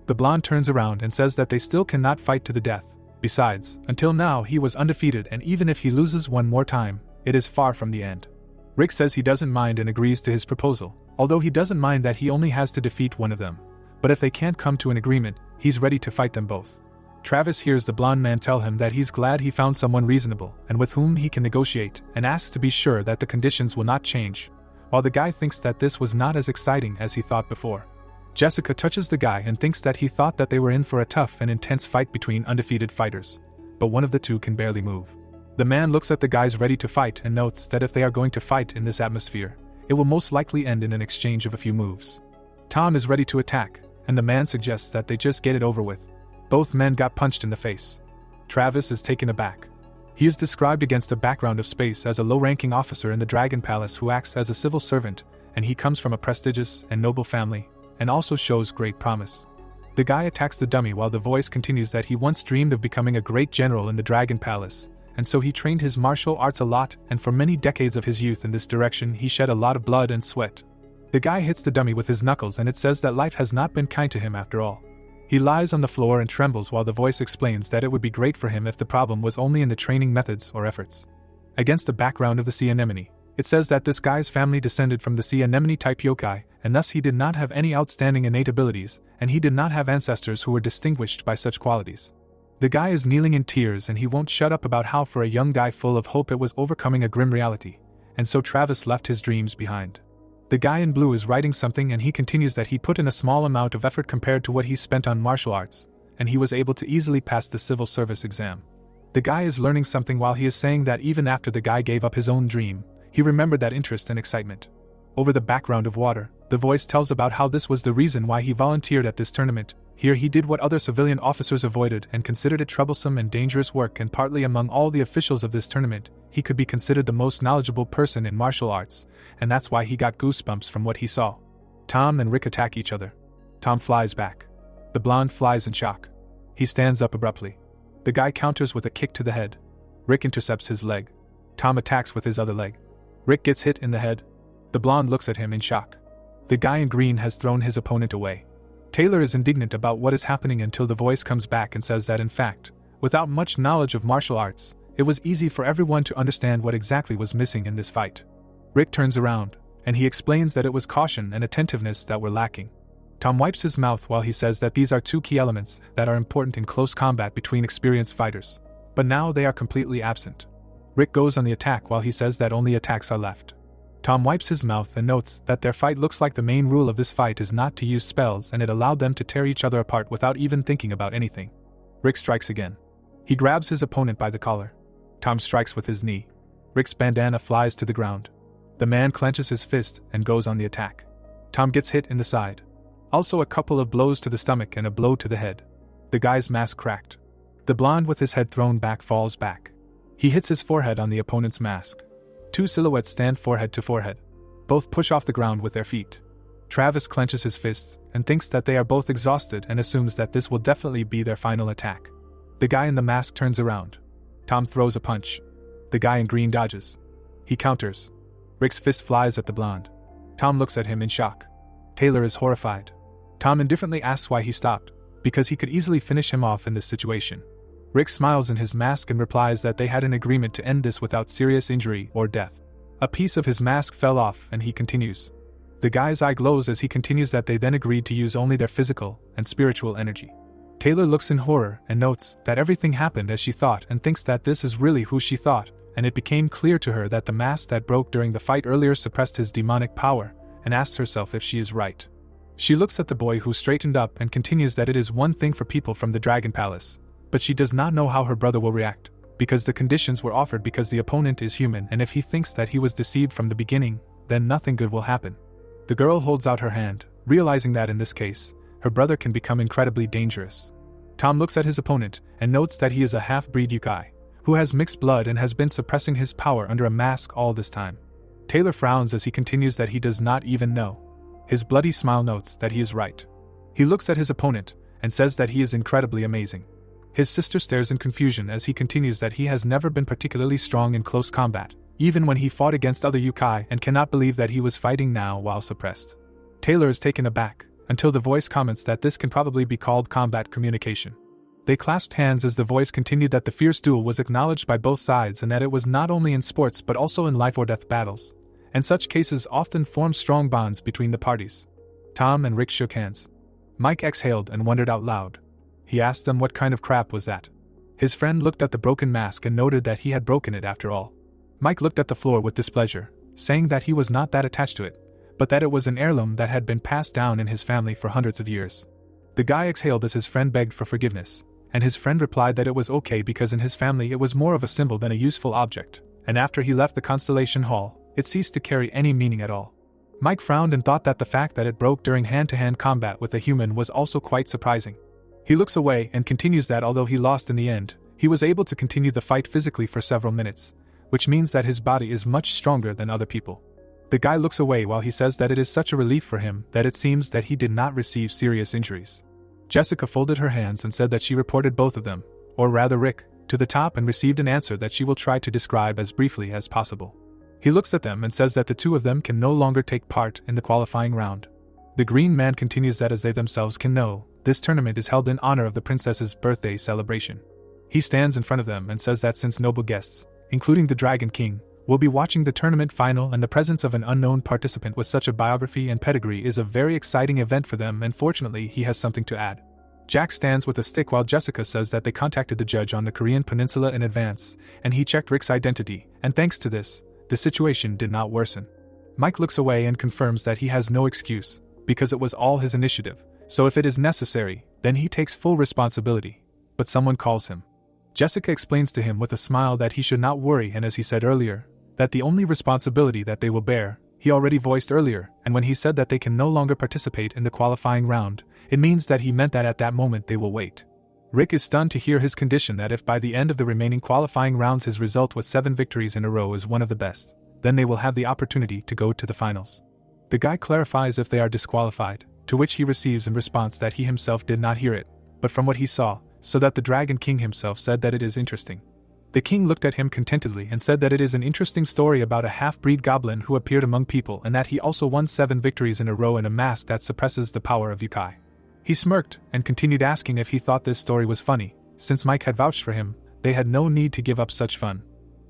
The blonde turns around and says that they still cannot fight to the death. Besides, until now he was undefeated, and even if he loses one more time, it is far from the end. Rick says he doesn't mind and agrees to his proposal, although he doesn't mind that he only has to defeat one of them. But if they can't come to an agreement, he's ready to fight them both. Travis hears the blonde man tell him that he's glad he found someone reasonable and with whom he can negotiate, and asks to be sure that the conditions will not change, while the guy thinks that this was not as exciting as he thought before. Jessica touches the guy and thinks that he thought that they were in for a tough and intense fight between undefeated fighters, but one of the two can barely move. The man looks at the guys ready to fight and notes that if they are going to fight in this atmosphere, it will most likely end in an exchange of a few moves. Tom is ready to attack, and the man suggests that they just get it over with. Both men got punched in the face. Travis is taken aback. He is described against a background of space as a low-ranking officer in the Dragon Palace who acts as a civil servant, and he comes from a prestigious and noble family, and also shows great promise. The guy attacks the dummy while the voice continues that he once dreamed of becoming a great general in the Dragon Palace, and so he trained his martial arts a lot, and for many decades of his youth in this direction he shed a lot of blood and sweat. The guy hits the dummy with his knuckles and it says that life has not been kind to him after all. He lies on the floor and trembles while the voice explains that it would be great for him if the problem was only in the training methods or efforts. Against the background of the sea anemone, it says that this guy's family descended from the sea anemone type yokai, and thus he did not have any outstanding innate abilities, and he did not have ancestors who were distinguished by such qualities. The guy is kneeling in tears and he won't shut up about how for a young guy full of hope it was overcoming a grim reality, and so Travis left his dreams behind. The guy in blue is writing something and he continues that he put in a small amount of effort compared to what he spent on martial arts, and he was able to easily pass the civil service exam. The guy is learning something while he is saying that even after the guy gave up his own dream, he remembered that interest and excitement. Over the background of water, the voice tells about how this was the reason why he volunteered at this tournament. Here he did what other civilian officers avoided and considered it troublesome and dangerous work, and partly among all the officials of this tournament, he could be considered the most knowledgeable person in martial arts, and that's why he got goosebumps from what he saw. Tom and Rick attack each other. Tom flies back. The blonde flies in shock. He stands up abruptly. The guy counters with a kick to the head. Rick intercepts his leg. Tom attacks with his other leg. Rick gets hit in the head. The blonde looks at him in shock. The guy in green has thrown his opponent away. Taylor is indignant about what is happening until the voice comes back and says that in fact, without much knowledge of martial arts, it was easy for everyone to understand what exactly was missing in this fight. Rick turns around, and he explains that it was caution and attentiveness that were lacking. Tom wipes his mouth while he says that these are two key elements that are important in close combat between experienced fighters, but now they are completely absent. Rick goes on the attack while he says that only attacks are left. Tom wipes his mouth and notes that their fight looks like the main rule of this fight is not to use spells, and it allowed them to tear each other apart without even thinking about anything. Rick strikes again. He grabs his opponent by the collar. Tom strikes with his knee. Rick's bandana flies to the ground. The man clenches his fist and goes on the attack. Tom gets hit in the side. Also a couple of blows to the stomach and a blow to the head. The guy's mask cracked. The blonde with his head thrown back falls back. He hits his forehead on the opponent's mask. Two silhouettes stand forehead to forehead. Both push off the ground with their feet. Travis clenches his fists and thinks that they are both exhausted and assumes that this will definitely be their final attack. The guy in the mask turns around. Tom throws a punch. The guy in green dodges. He counters. Rick's fist flies at the blonde. Tom looks at him in shock. Taylor is horrified. Tom indifferently asks why he stopped, because he could easily finish him off in this situation. Rick smiles in his mask and replies that they had an agreement to end this without serious injury or death. A piece of his mask fell off and he continues. The guy's eye glows as he continues that they then agreed to use only their physical and spiritual energy. Taylor looks in horror and notes that everything happened as she thought and thinks that this is really who she thought, and it became clear to her that the mask that broke during the fight earlier suppressed his demonic power, and asks herself if she is right. She looks at the boy who straightened up and continues that it is one thing for people from the Dragon Palace, but she does not know how her brother will react, because the conditions were offered because the opponent is human, and if he thinks that he was deceived from the beginning, then nothing good will happen. The girl holds out her hand, realizing that in this case, her brother can become incredibly dangerous. Tom looks at his opponent and notes that he is a half-breed yokai, who has mixed blood and has been suppressing his power under a mask all this time. Taylor frowns as he continues that he does not even know. His bloody smile notes that he is right. He looks at his opponent and says that he is incredibly amazing. His sister stares in confusion as he continues that he has never been particularly strong in close combat, even when he fought against other yokai, and cannot believe that he was fighting now while suppressed. Taylor is taken aback, until the voice comments that this can probably be called combat communication. They clasped hands as the voice continued that the fierce duel was acknowledged by both sides and that it was not only in sports but also in life or death battles, and such cases often form strong bonds between the parties. Tom and Rick shook hands. Mike exhaled and wondered out loud. He asked them what kind of crap was that. His friend looked at the broken mask and noted that he had broken it after all. Mike looked at the floor with displeasure, saying that he was not that attached to it, but that it was an heirloom that had been passed down in his family for hundreds of years. The guy exhaled as his friend begged for forgiveness, and his friend replied that it was okay because in his family it was more of a symbol than a useful object, and after he left the Constellation Hall, it ceased to carry any meaning at all. Mike frowned and thought that the fact that it broke during hand-to-hand combat with a human was also quite surprising. He looks away and continues that although he lost in the end, He was able to continue the fight physically for several minutes, which means that his body is much stronger than other people. The guy looks away while he says that it is such a relief for him that it seems that he did not receive serious injuries. Jessica folded her hands and said that she reported both of them, or rather Rick, to the top and received an answer that she will try to describe as briefly as possible. He looks at them and says that the two of them can no longer take part in the qualifying round. The green man continues that as they themselves can know, this tournament is held in honor of the princess's birthday celebration. He stands in front of them and says that since noble guests, including the Dragon King, will be watching the tournament final and the presence of an unknown participant with such a biography and pedigree is a very exciting event for them, and fortunately he has something to add. Jack stands with a stick while Jessica says that they contacted the judge on the Korean peninsula in advance, and he checked Rick's identity, and thanks to this, the situation did not worsen. Mike looks away and confirms that he has no excuse, because it was all his initiative, so if it is necessary, then he takes full responsibility. But someone calls him. Jessica explains to him with a smile that he should not worry, and as he said earlier, that the only responsibility that they will bear, he already voiced earlier, and when he said that they can no longer participate in the qualifying round, it means that he meant that at that moment they will wait. Rick is stunned to hear his condition that if by the end of the remaining qualifying rounds his result with 7 victories in a row is one of the best, then they will have the opportunity to go to the finals. The guy clarifies if they are disqualified, to which he receives in response that he himself did not hear it, but from what he saw, so that the Dragon King himself said that it is interesting. The king looked at him contentedly and said that it is an interesting story about a half-breed goblin who appeared among people and that he also won 7 victories in a row in a mask that suppresses the power of yokai. He smirked and continued asking if he thought this story was funny. Since Mike had vouched for him, they had no need to give up such fun.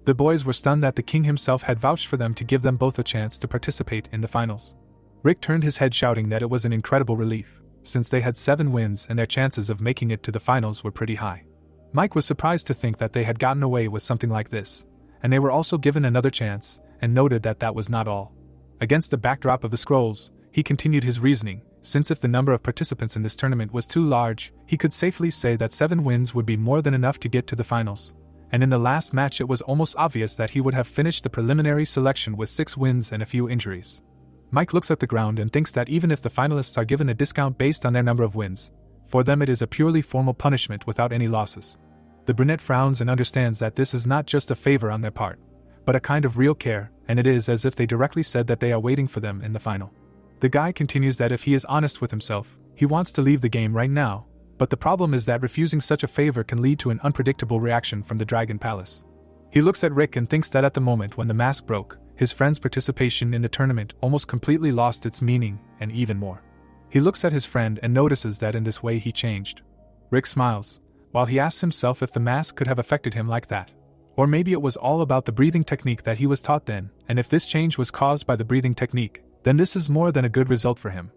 The boys were stunned that the king himself had vouched for them to give them both a chance to participate in the finals. Rick turned his head shouting that it was an incredible relief, since they had 7 wins and their chances of making it to the finals were pretty high. Mike was surprised to think that they had gotten away with something like this, and they were also given another chance, and noted that that was not all. Against the backdrop of the scrolls, he continued his reasoning, since if the number of participants in this tournament was too large, he could safely say that 7 wins would be more than enough to get to the finals. And in the last match it was almost obvious that he would have finished the preliminary selection with 6 wins and a few injuries. Mike looks at the ground and thinks that even if the finalists are given a discount based on their number of wins, for them it is a purely formal punishment without any losses. The brunette frowns and understands that this is not just a favor on their part, but a kind of real care, and it is as if they directly said that they are waiting for them in the final. The guy continues that if he is honest with himself, he wants to leave the game right now, but the problem is that refusing such a favor can lead to an unpredictable reaction from the Dragon Palace. He looks at Rick and thinks that at the moment when the mask broke, his friend's participation in the tournament almost completely lost its meaning, and even more. He looks at his friend and notices that in this way he changed. Rick smiles, while he asks himself if the mask could have affected him like that. Or maybe it was all about the breathing technique that he was taught then, and if this change was caused by the breathing technique, then this is more than a good result for him.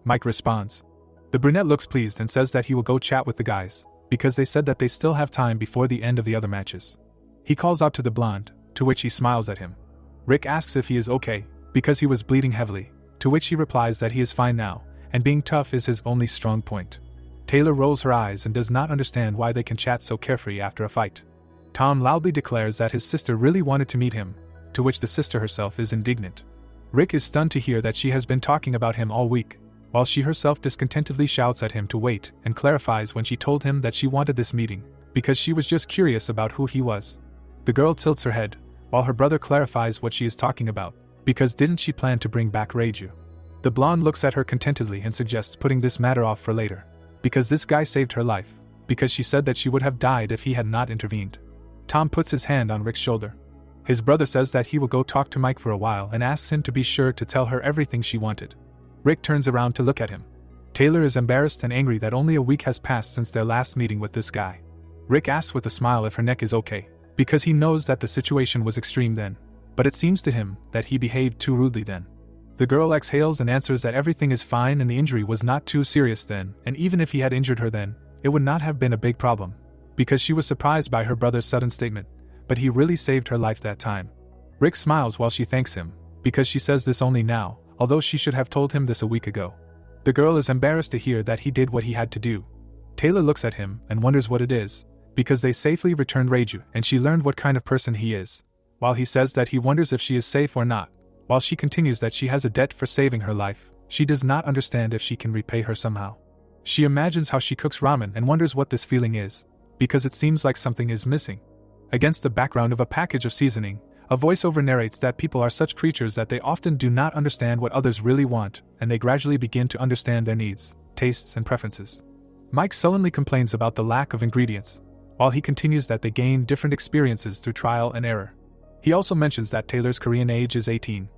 Mike responds. The brunette looks pleased and says that he will go chat with the guys, because they said that they still have time before the end of the other matches. He calls out to the blonde, to which he smiles at him. Rick asks if he is okay, because he was bleeding heavily, to which he replies that he is fine now, and being tough is his only strong point. Taylor rolls her eyes and does not understand why they can chat so carefree after a fight. Tom loudly declares that his sister really wanted to meet him, to which the sister herself is indignant. Rick is stunned to hear that she has been talking about him all week, while she herself discontentedly shouts at him to wait and clarifies when she told him that she wanted this meeting, because she was just curious about who he was. The girl tilts her head, while her brother clarifies what she is talking about, because didn't she plan to bring back Reiju? The blonde looks at her contentedly and suggests putting this matter off for later, because this guy saved her life, because she said that she would have died if he had not intervened. Tom puts his hand on Rick's shoulder. His brother says that he will go talk to Mike for a while and asks him to be sure to tell her everything she wanted. Rick turns around to look at him. Taylor is embarrassed and angry that only a week has passed since their last meeting with this guy. Rick asks with a smile if her neck is okay, because he knows that the situation was extreme then, but it seems to him that he behaved too rudely then. The girl exhales and answers that everything is fine and the injury was not too serious then, and even if he had injured her then, it would not have been a big problem, because she was surprised by her brother's sudden statement, but he really saved her life that time. Rick smiles while she thanks him, because she says this only now, although she should have told him this a week ago. The girl is embarrassed to hear that he did what he had to do. Taylor looks at him and wonders what it is, because they safely returned Reiju and she learned what kind of person he is, while he says that he wonders if she is safe or not. While she continues that she has a debt for saving her life, she does not understand if she can repay her somehow. She imagines how she cooks ramen and wonders what this feeling is, because it seems like something is missing. Against the background of a package of seasoning, a voiceover narrates that people are such creatures that they often do not understand what others really want, and they gradually begin to understand their needs, tastes, and preferences. Mike sullenly complains about the lack of ingredients, while he continues that they gain different experiences through trial and error. He also mentions that Taylor's Korean age is 18.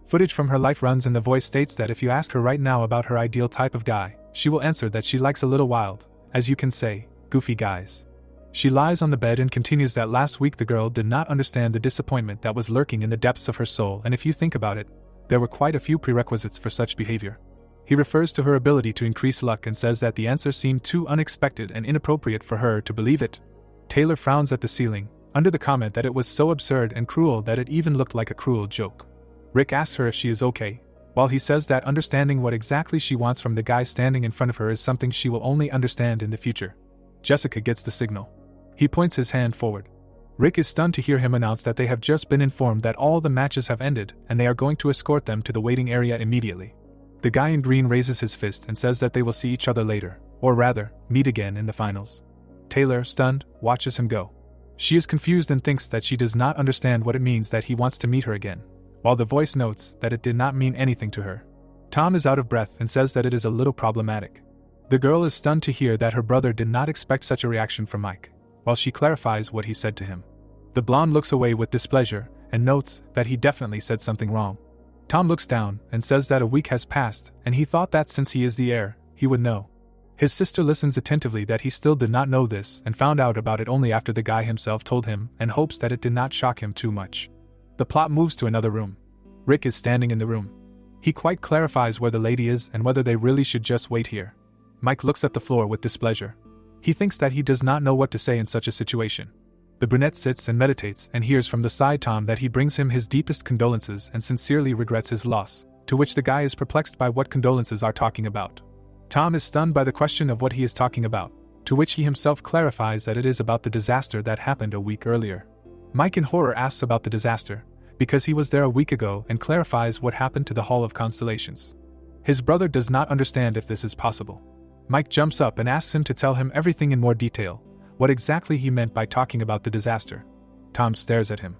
Footage from her life runs and the voice states that if you ask her right now about her ideal type of guy, she will answer that she likes a little wild, as you can say, goofy guys. She lies on the bed and continues that last week the girl did not understand the disappointment that was lurking in the depths of her soul, and if you think about it, there were quite a few prerequisites for such behavior. He refers to her ability to increase luck and says that the answer seemed too unexpected and inappropriate for her to believe it. Taylor frowns at the ceiling, under the comment that it was so absurd and cruel that it even looked like a cruel joke. Rick asks her if she is okay, while he says that understanding what exactly she wants from the guy standing in front of her is something she will only understand in the future. Jessica gets the signal. He points his hand forward. Rick is stunned to hear him announce that they have just been informed that all the matches have ended and they are going to escort them to the waiting area immediately. The guy in green raises his fist and says that they will see each other later, or rather, meet again in the finals. Taylor, stunned, watches him go. She is confused and thinks that she does not understand what it means that he wants to meet her again, while the voice notes that it did not mean anything to her. Tom is out of breath and says that it is a little problematic. The girl is stunned to hear that her brother did not expect such a reaction from Mike, while she clarifies what he said to him. The blonde looks away with displeasure and notes that he definitely said something wrong. Tom looks down and says that a week has passed and he thought that since he is the heir, he would know. His sister listens attentively that he still did not know this and found out about it only after the guy himself told him, and hopes that it did not shock him too much. The plot moves to another room. Rick is standing in the room. He quite clarifies where the lady is and whether they really should just wait here. Mike looks at the floor with displeasure. He thinks that he does not know what to say in such a situation. The brunette sits and meditates and hears from the side Tom that he brings him his deepest condolences and sincerely regrets his loss, to which the guy is perplexed by what condolences are talking about. Tom is stunned by the question of what he is talking about, to which he himself clarifies that it is about the disaster that happened a week earlier. Mike in horror asks about the disaster, because he was there a week ago, and clarifies what happened to the Hall of Constellations. His brother does not understand if this is possible. Mike jumps up and asks him to tell him everything in more detail, what exactly he meant by talking about the disaster. Tom stares at him.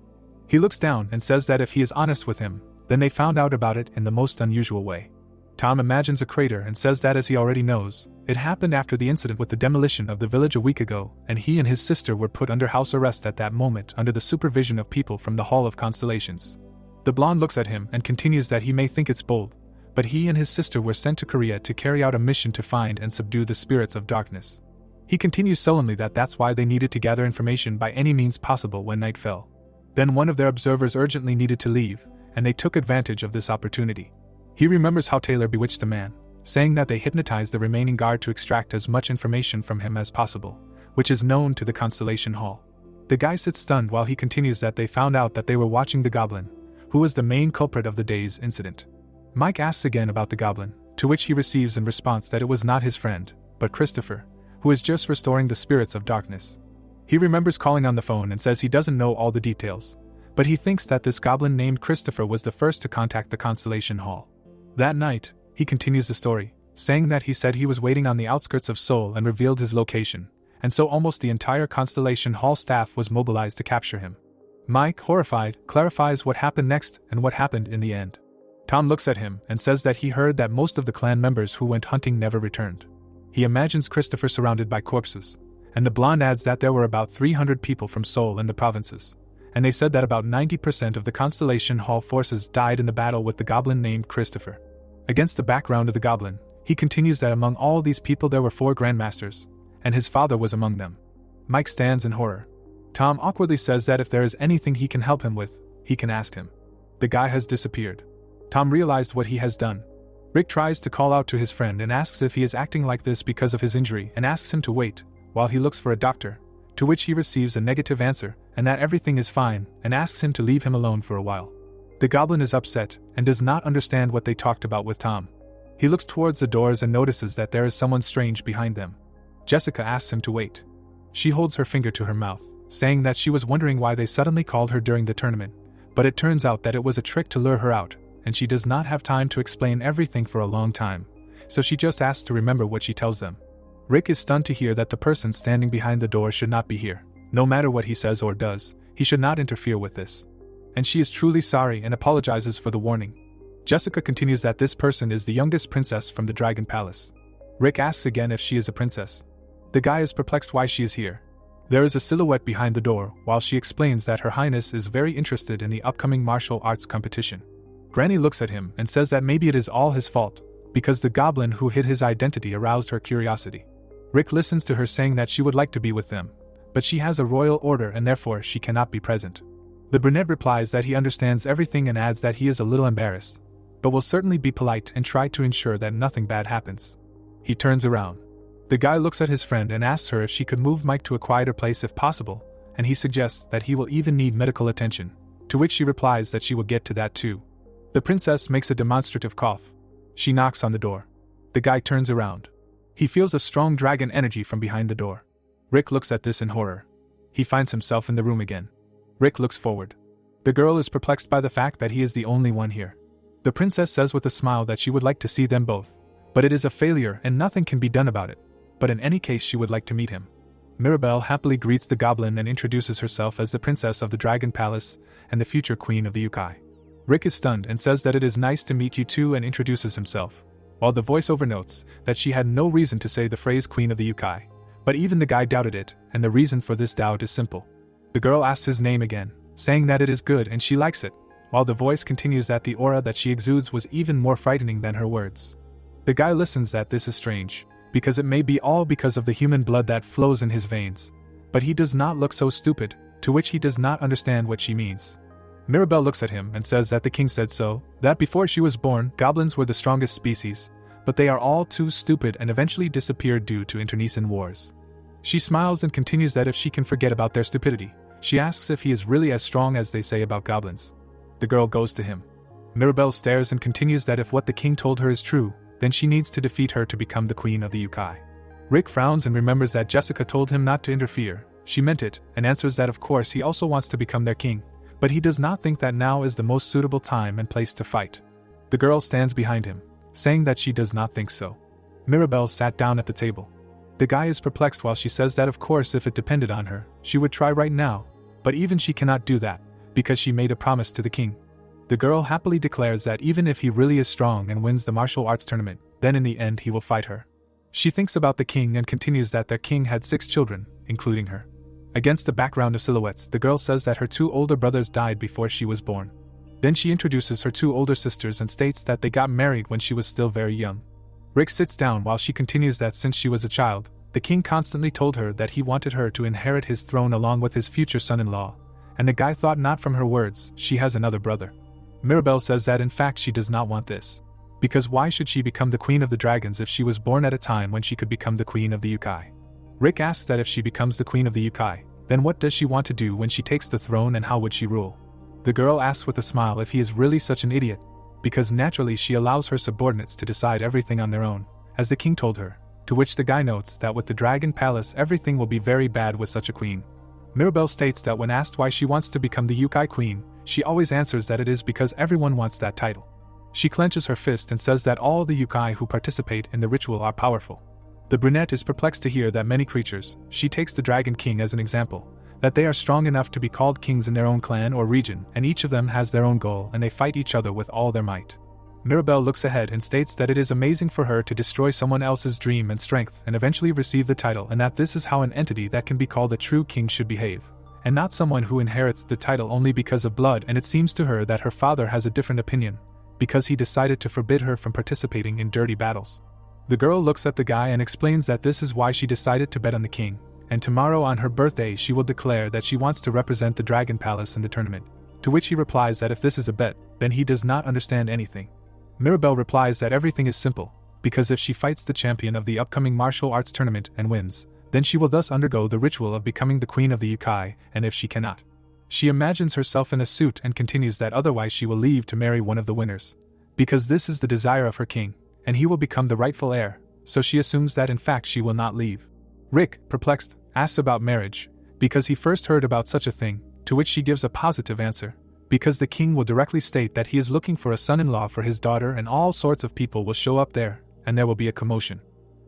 He looks down and says that if he is honest with him, then they found out about it in the most unusual way. Tom imagines a crater and says that as he already knows, it happened after the incident with the demolition of the village a week ago, and he and his sister were put under house arrest at that moment under the supervision of people from the Hall of Constellations. The blonde looks at him and continues that he may think it's bold, but he and his sister were sent to Korea to carry out a mission to find and subdue the spirits of darkness. He continues sullenly that that's why they needed to gather information by any means possible when night fell. Then one of their observers urgently needed to leave, and they took advantage of this opportunity. He remembers how Taylor bewitched the man, saying that they hypnotized the remaining guard to extract as much information from him as possible, which is known to the Constellation Hall. The guy sits stunned while he continues that they found out that they were watching the Goblin, who was the main culprit of the day's incident. Mike asks again about the Goblin, to which he receives in response that it was not his friend, but Christopher, who is just restoring the spirits of darkness. He remembers calling on the phone and says he doesn't know all the details, but he thinks that this Goblin named Christopher was the first to contact the Constellation Hall. That night, he continues the story, saying that he said he was waiting on the outskirts of Seoul and revealed his location, and so almost the entire Constellation Hall staff was mobilized to capture him. Mike, horrified, clarifies what happened next and what happened in the end. Tom looks at him and says that he heard that most of the clan members who went hunting never returned. He imagines Christopher surrounded by corpses, and the blonde adds that there were about 300 people from Seoul and the provinces, and they said that about 90% of the Constellation Hall forces died in the battle with the Goblin named Christopher. Against the background of the Goblin, he continues that among all these people there were 4 grandmasters, and his father was among them. Mike stands in horror. Tom awkwardly says that if there is anything he can help him with, he can ask him. The guy has disappeared. Tom realized what he has done. Rick tries to call out to his friend and asks if he is acting like this because of his injury and asks him to wait, while he looks for a doctor, to which he receives a negative answer and that everything is fine and asks him to leave him alone for a while. The Goblin is upset and does not understand what they talked about with Tom. He looks towards the doors and notices that there is someone strange behind them. Jessica asks him to wait. She holds her finger to her mouth, saying that she was wondering why they suddenly called her during the tournament, but it turns out that it was a trick to lure her out, and she does not have time to explain everything for a long time, so she just asks to remember what she tells them. Rick is stunned to hear that the person standing behind the door should not be here. No matter what he says or does, he should not interfere with this. And she is truly sorry and apologizes for the warning. Jessica continues that this person is the youngest princess from the Dragon Palace. Rick asks again if she is a princess. The guy is perplexed why she is here. There is a silhouette behind the door while she explains that Her Highness is very interested in the upcoming martial arts competition. Granny looks at him and says that maybe it is all his fault, because the goblin who hid his identity aroused her curiosity. Rick listens to her saying that she would like to be with them, but she has a royal order and therefore she cannot be present. The brunette replies that he understands everything and adds that he is a little embarrassed, but will certainly be polite and try to ensure that nothing bad happens. He turns around. The guy looks at his friend and asks her if she could move Mike to a quieter place if possible, and he suggests that he will even need medical attention, to which she replies that she will get to that too. The princess makes a demonstrative cough. She knocks on the door. The guy turns around. He feels a strong dragon energy from behind the door. Rick looks at this in horror. He finds himself in the room again. Rick looks forward. The girl is perplexed by the fact that he is the only one here. The princess says with a smile that she would like to see them both, but it is a failure and nothing can be done about it. But in any case she would like to meet him. Mirabelle happily greets the goblin and introduces herself as the princess of the Dragon Palace and the future queen of the yokai. Rick is stunned and says that it is nice to meet you too and introduces himself, while the voiceover notes that she had no reason to say the phrase queen of the yokai, but even the guy doubted it, and the reason for this doubt is simple. The girl asks his name again, saying that it is good and she likes it, while the voice continues that the aura that she exudes was even more frightening than her words. The guy listens that this is strange, because it may be all because of the human blood that flows in his veins, but he does not look so stupid, to which he does not understand what she means. Mirabelle looks at him and says that the king said so, that before she was born, goblins were the strongest species, but they are all too stupid and eventually disappeared due to internecine wars. She smiles and continues that if she can forget about their stupidity, she asks if he is really as strong as they say about goblins. The girl goes to him. Mirabelle stares and continues that if what the king told her is true, then she needs to defeat her to become the queen of the yokai. Rick frowns and remembers that Jessica told him not to interfere. She meant it, and answers that of course he also wants to become their king, but he does not think that now is the most suitable time and place to fight. The girl stands behind him, saying that she does not think so. Mirabelle sat down at the table. The guy is perplexed while she says that of course if it depended on her, she would try right now, but even she cannot do that, because she made a promise to the king. The girl happily declares that even if he really is strong and wins the martial arts tournament, then in the end he will fight her. She thinks about the king and continues that their king had 6 children, including her. Against the background of silhouettes, the girl says that her 2 older brothers died before she was born. Then she introduces her 2 older sisters and states that they got married when she was still very young. Rick sits down while she continues that since she was a child, the king constantly told her that he wanted her to inherit his throne along with his future son-in-law, and the guy thought not from her words, she has another brother. Mirabelle says that in fact she does not want this, because why should she become the queen of the dragons if she was born at a time when she could become the queen of the yokai? Rick asks that if she becomes the queen of the yokai, then what does she want to do when she takes the throne and how would she rule? The girl asks with a smile if he is really such an idiot, because naturally she allows her subordinates to decide everything on their own, as the king told her, to which the guy notes that with the Dragon Palace everything will be very bad with such a queen. Mirabelle states that when asked why she wants to become the yokai queen, she always answers that it is because everyone wants that title. She clenches her fist and says that all the yokai who participate in the ritual are powerful. The brunette is perplexed to hear that many creatures, she takes the Dragon King as an example, that they are strong enough to be called kings in their own clan or region, and each of them has their own goal and they fight each other with all their might. Mirabelle looks ahead and states that it is amazing for her to destroy someone else's dream and strength and eventually receive the title, and that this is how an entity that can be called a true king should behave, and not someone who inherits the title only because of blood. And it seems to her that her father has a different opinion, because he decided to forbid her from participating in dirty battles. The girl looks at the guy and explains that this is why she decided to bet on the king, and tomorrow on her birthday she will declare that she wants to represent the Dragon Palace in the tournament, to which he replies that if this is a bet, then he does not understand anything. Mirabelle replies that everything is simple, because if she fights the champion of the upcoming martial arts tournament and wins, then she will thus undergo the ritual of becoming the queen of the yokai, and if she cannot, she imagines herself in a suit and continues that otherwise she will leave to marry one of the winners, because this is the desire of her king, and he will become the rightful heir, so she assumes that in fact she will not leave. Rick, perplexed, asks about marriage, because he first heard about such a thing, to which she gives a positive answer, because the king will directly state that he is looking for a son-in-law for his daughter and all sorts of people will show up there, and there will be a commotion.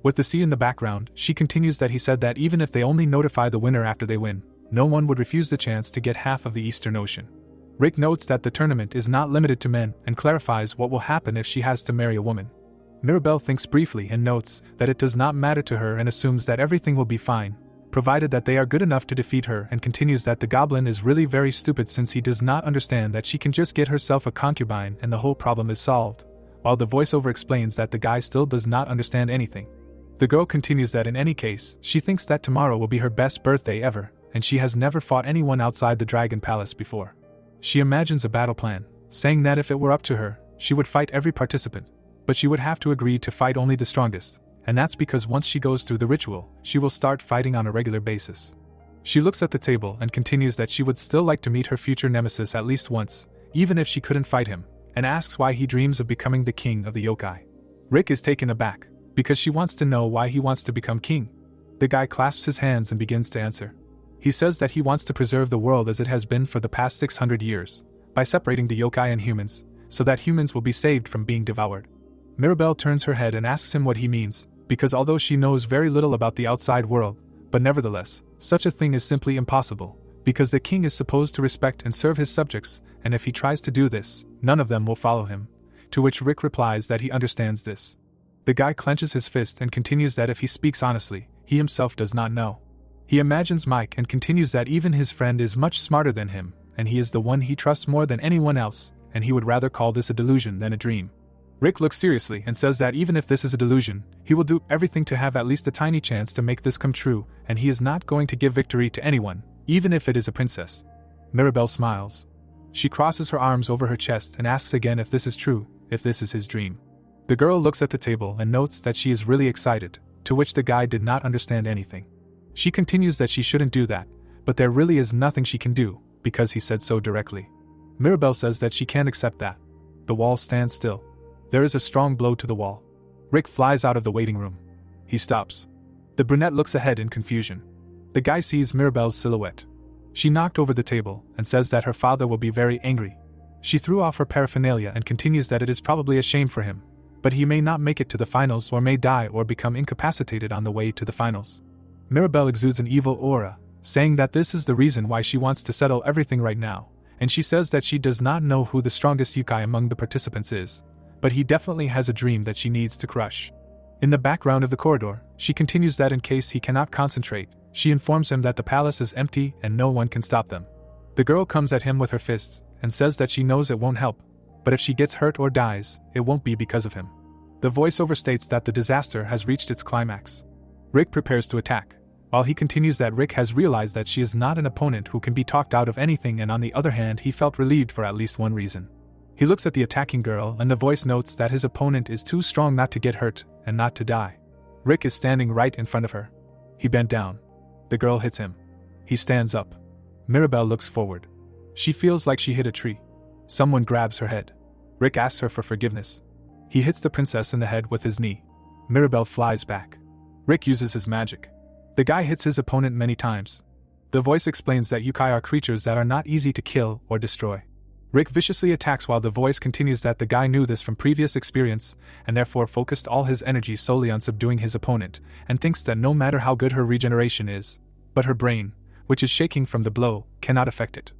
With the sea in the background, she continues that he said that even if they only notify the winner after they win, no one would refuse the chance to get half of the Eastern Ocean. Rick notes that the tournament is not limited to men and clarifies what will happen if she has to marry a woman. Mirabelle thinks briefly and notes that it does not matter to her and assumes that everything will be fine, provided that they are good enough to defeat her, and continues that the Goblin is really very stupid since he does not understand that she can just get herself a concubine and the whole problem is solved, while the voiceover explains that the guy still does not understand anything. The girl continues that in any case, she thinks that tomorrow will be her best birthday ever, and she has never fought anyone outside the Dragon Palace before. She imagines a battle plan, saying that if it were up to her, she would fight every participant, but she would have to agree to fight only the strongest, and that's because once she goes through the ritual, she will start fighting on a regular basis. She looks at the table and continues that she would still like to meet her future nemesis at least once, even if she couldn't fight him, and asks why he dreams of becoming the king of the yokai. Rick is taken aback, because she wants to know why he wants to become king. The guy clasps his hands and begins to answer. He says that he wants to preserve the world as it has been for the past 600 years, by separating the yokai and humans, so that humans will be saved from being devoured. Mirabelle turns her head and asks him what he means, because although she knows very little about the outside world, but nevertheless, such a thing is simply impossible, because the king is supposed to respect and serve his subjects, and if he tries to do this, none of them will follow him. To which Rick replies that he understands this. The guy clenches his fist and continues that if he speaks honestly, he himself does not know. He imagines Mike and continues that even his friend is much smarter than him, and he is the one he trusts more than anyone else, and he would rather call this a delusion than a dream. Rick looks seriously and says that even if this is a delusion, he will do everything to have at least a tiny chance to make this come true, and he is not going to give victory to anyone, even if it is a princess. Mirabelle smiles. She crosses her arms over her chest and asks again if this is true, if this is his dream. The girl looks at the table and notes that she is really excited, to which the guy did not understand anything. She continues that she shouldn't do that, but there really is nothing she can do, because he said so directly. Mirabelle says that she can't accept that. The wall stands still. There is a strong blow to the wall. Rick flies out of the waiting room. He stops. The brunette looks ahead in confusion. The guy sees Mirabelle's silhouette. She knocked over the table and says that her father will be very angry. She threw off her paraphernalia and continues that it is probably a shame for him, but he may not make it to the finals or may die or become incapacitated on the way to the finals. Mirabelle exudes an evil aura, saying that this is the reason why she wants to settle everything right now, and she says that she does not know who the strongest yokai among the participants is, but he definitely has a dream that she needs to crush. In the background of the corridor, she continues that in case he cannot concentrate, she informs him that the palace is empty and no one can stop them. The girl comes at him with her fists, and says that she knows it won't help, but if she gets hurt or dies, it won't be because of him. The voiceover states that the disaster has reached its climax. Rick prepares to attack, while he continues that Rick has realized that she is not an opponent who can be talked out of anything, and on the other hand he felt relieved for at least one reason. He looks at the attacking girl and the voice notes that his opponent is too strong not to get hurt and not to die. Rick is standing right in front of her. He bent down. The girl hits him. He stands up. Mirabelle looks forward. She feels like she hit a tree. Someone grabs her head. Rick asks her for forgiveness. He hits the princess in the head with his knee. Mirabelle flies back. Rick uses his magic. The guy hits his opponent many times. The voice explains that yokai are creatures that are not easy to kill or destroy. Rick viciously attacks while the voice continues that the guy knew this from previous experience and therefore focused all his energy solely on subduing his opponent, and thinks that no matter how good her regeneration is, but her brain, which is shaking from the blow, cannot affect it.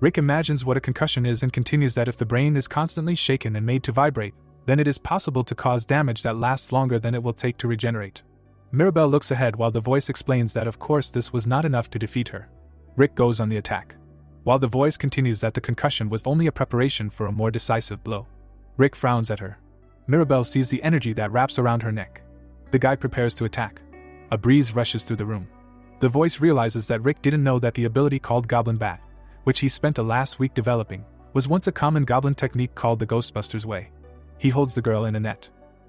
Rick imagines what a concussion is and continues that if the brain is constantly shaken and made to vibrate, then it is possible to cause damage that lasts longer than it will take to regenerate. Mirabelle looks ahead while the voice explains that of course this was not enough to defeat her. Rick goes on the attack, while the voice continues that the concussion was only a preparation for a more decisive blow. Rick frowns at her. Mirabelle sees the energy that wraps around her neck. The guy prepares to attack. A breeze rushes through the room. The voice realizes that Rick didn't know that the ability called Goblin Bat, which he spent the last week developing, was once a common goblin technique called the Ghostbusters way. He holds the girl in a net.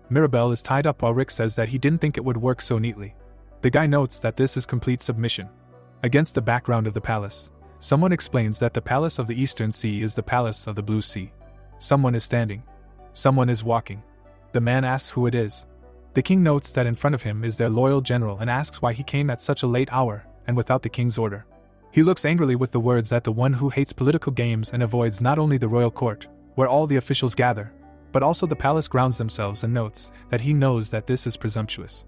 Mirabelle is tied up while Rick says that he didn't think it would work so neatly. The guy notes that this is complete submission. Against the background of the palace, someone explains that the palace of the Eastern Sea is the palace of the Blue Sea. Someone is standing. Someone is walking. The man asks who it is. The king notes that in front of him is their loyal general and asks why he came at such a late hour and without the king's order. He looks angrily with the words that the one who hates political games and avoids not only the royal court, where all the officials gather, but also the palace grounds themselves, and notes that he knows that this is presumptuous.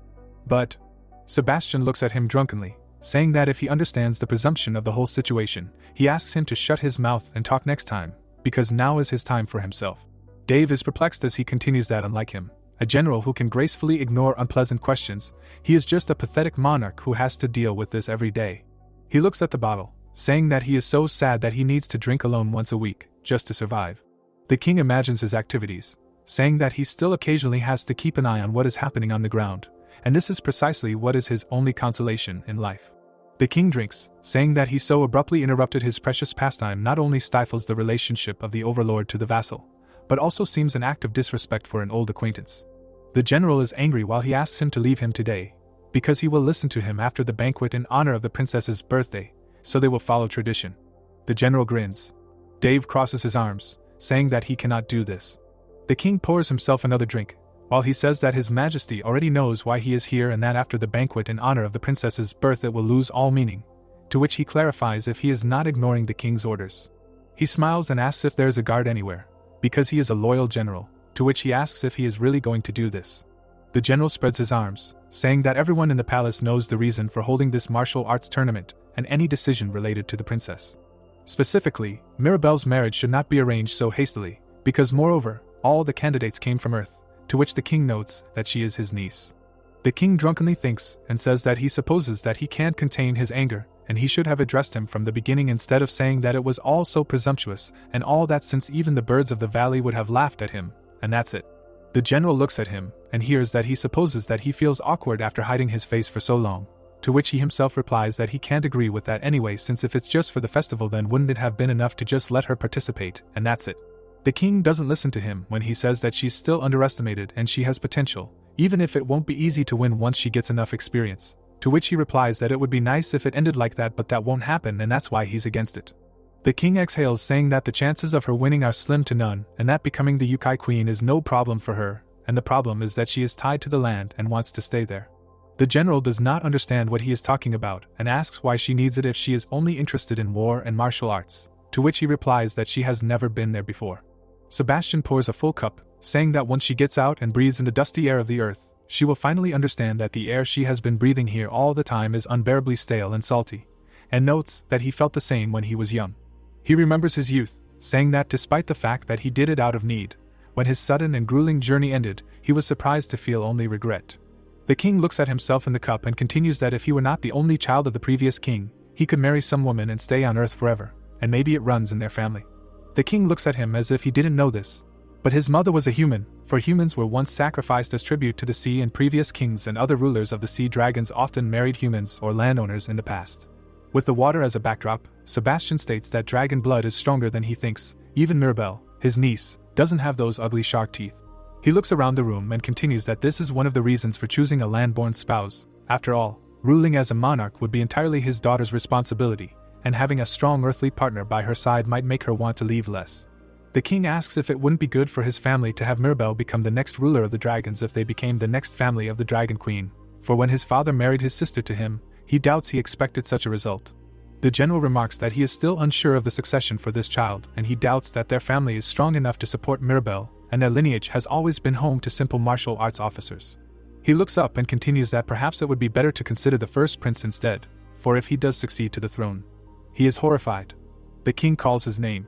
But Sebastian looks at him drunkenly, saying that if he understands the presumption of the whole situation, he asks him to shut his mouth and talk next time, because now is his time for himself. Dave is perplexed as he continues that unlike him, a general who can gracefully ignore unpleasant questions, he is just a pathetic monarch who has to deal with this every day. He looks at the bottle, saying that he is so sad that he needs to drink alone once a week, just to survive. The king imagines his activities, saying that he still occasionally has to keep an eye on what is happening on the ground, and this is precisely what is his only consolation in life. The king drinks, saying that he so abruptly interrupted his precious pastime not only stifles the relationship of the overlord to the vassal, but also seems an act of disrespect for an old acquaintance. The general is angry while he asks him to leave him today, because he will listen to him after the banquet in honor of the princess's birthday, so they will follow tradition. The general grins. Dave crosses his arms, saying that he cannot do this. The king pours himself another drink, while he says that His Majesty already knows why he is here and that after the banquet in honor of the princess's birth it will lose all meaning, to which he clarifies if he is not ignoring the king's orders. He smiles and asks if there is a guard anywhere, because he is a loyal general, to which he asks if he is really going to do this. The general spreads his arms, saying that everyone in the palace knows the reason for holding this martial arts tournament and any decision related to the princess. Specifically, Mirabelle's marriage should not be arranged so hastily, because moreover, all the candidates came from Earth, to which the king notes that she is his niece. The king drunkenly thinks and says that he supposes that he can't contain his anger, and he should have addressed him from the beginning instead of saying that it was all so presumptuous and all that, since even the birds of the valley would have laughed at him, and that's it. The general looks at him and hears that he supposes that he feels awkward after hiding his face for so long, to which he himself replies that he can't agree with that anyway, since if it's just for the festival then wouldn't it have been enough to just let her participate, and that's it. The king doesn't listen to him when he says that she's still underestimated and she has potential, even if it won't be easy to win once she gets enough experience, to which he replies that it would be nice if it ended like that, but that won't happen and that's why he's against it. The king exhales, saying that the chances of her winning are slim to none and that becoming the Yukai queen is no problem for her, and the problem is that she is tied to the land and wants to stay there. The general does not understand what he is talking about and asks why she needs it if she is only interested in war and martial arts, to which he replies that she has never been there before. Sebastian pours a full cup, saying that once she gets out and breathes in the dusty air of the earth, she will finally understand that the air she has been breathing here all the time is unbearably stale and salty, and notes that he felt the same when he was young. He remembers his youth, saying that despite the fact that he did it out of need, when his sudden and grueling journey ended, he was surprised to feel only regret. The king looks at himself in the cup and continues that if he were not the only child of the previous king, he could marry some woman and stay on earth forever, and maybe it runs in their family. The king looks at him as if he didn't know this, but his mother was a human, for humans were once sacrificed as tribute to the sea, and previous kings and other rulers of the sea dragons often married humans or landowners in the past. With the water as a backdrop, Sebastian states that dragon blood is stronger than he thinks. Even Mirabelle, his niece, doesn't have those ugly shark teeth. He looks around the room and continues that this is one of the reasons for choosing a land-born spouse. After all, ruling as a monarch would be entirely his daughter's responsibility, and having a strong earthly partner by her side might make her want to leave less. The king asks if it wouldn't be good for his family to have Mirabelle become the next ruler of the dragons if they became the next family of the Dragon Queen, for when his father married his sister to him, he doubts he expected such a result. The general remarks that he is still unsure of the succession for this child, and he doubts that their family is strong enough to support Mirabelle, and their lineage has always been home to simple martial arts officers. He looks up and continues that perhaps it would be better to consider the first prince instead, for if he does succeed to the throne. He is horrified. The king calls his name.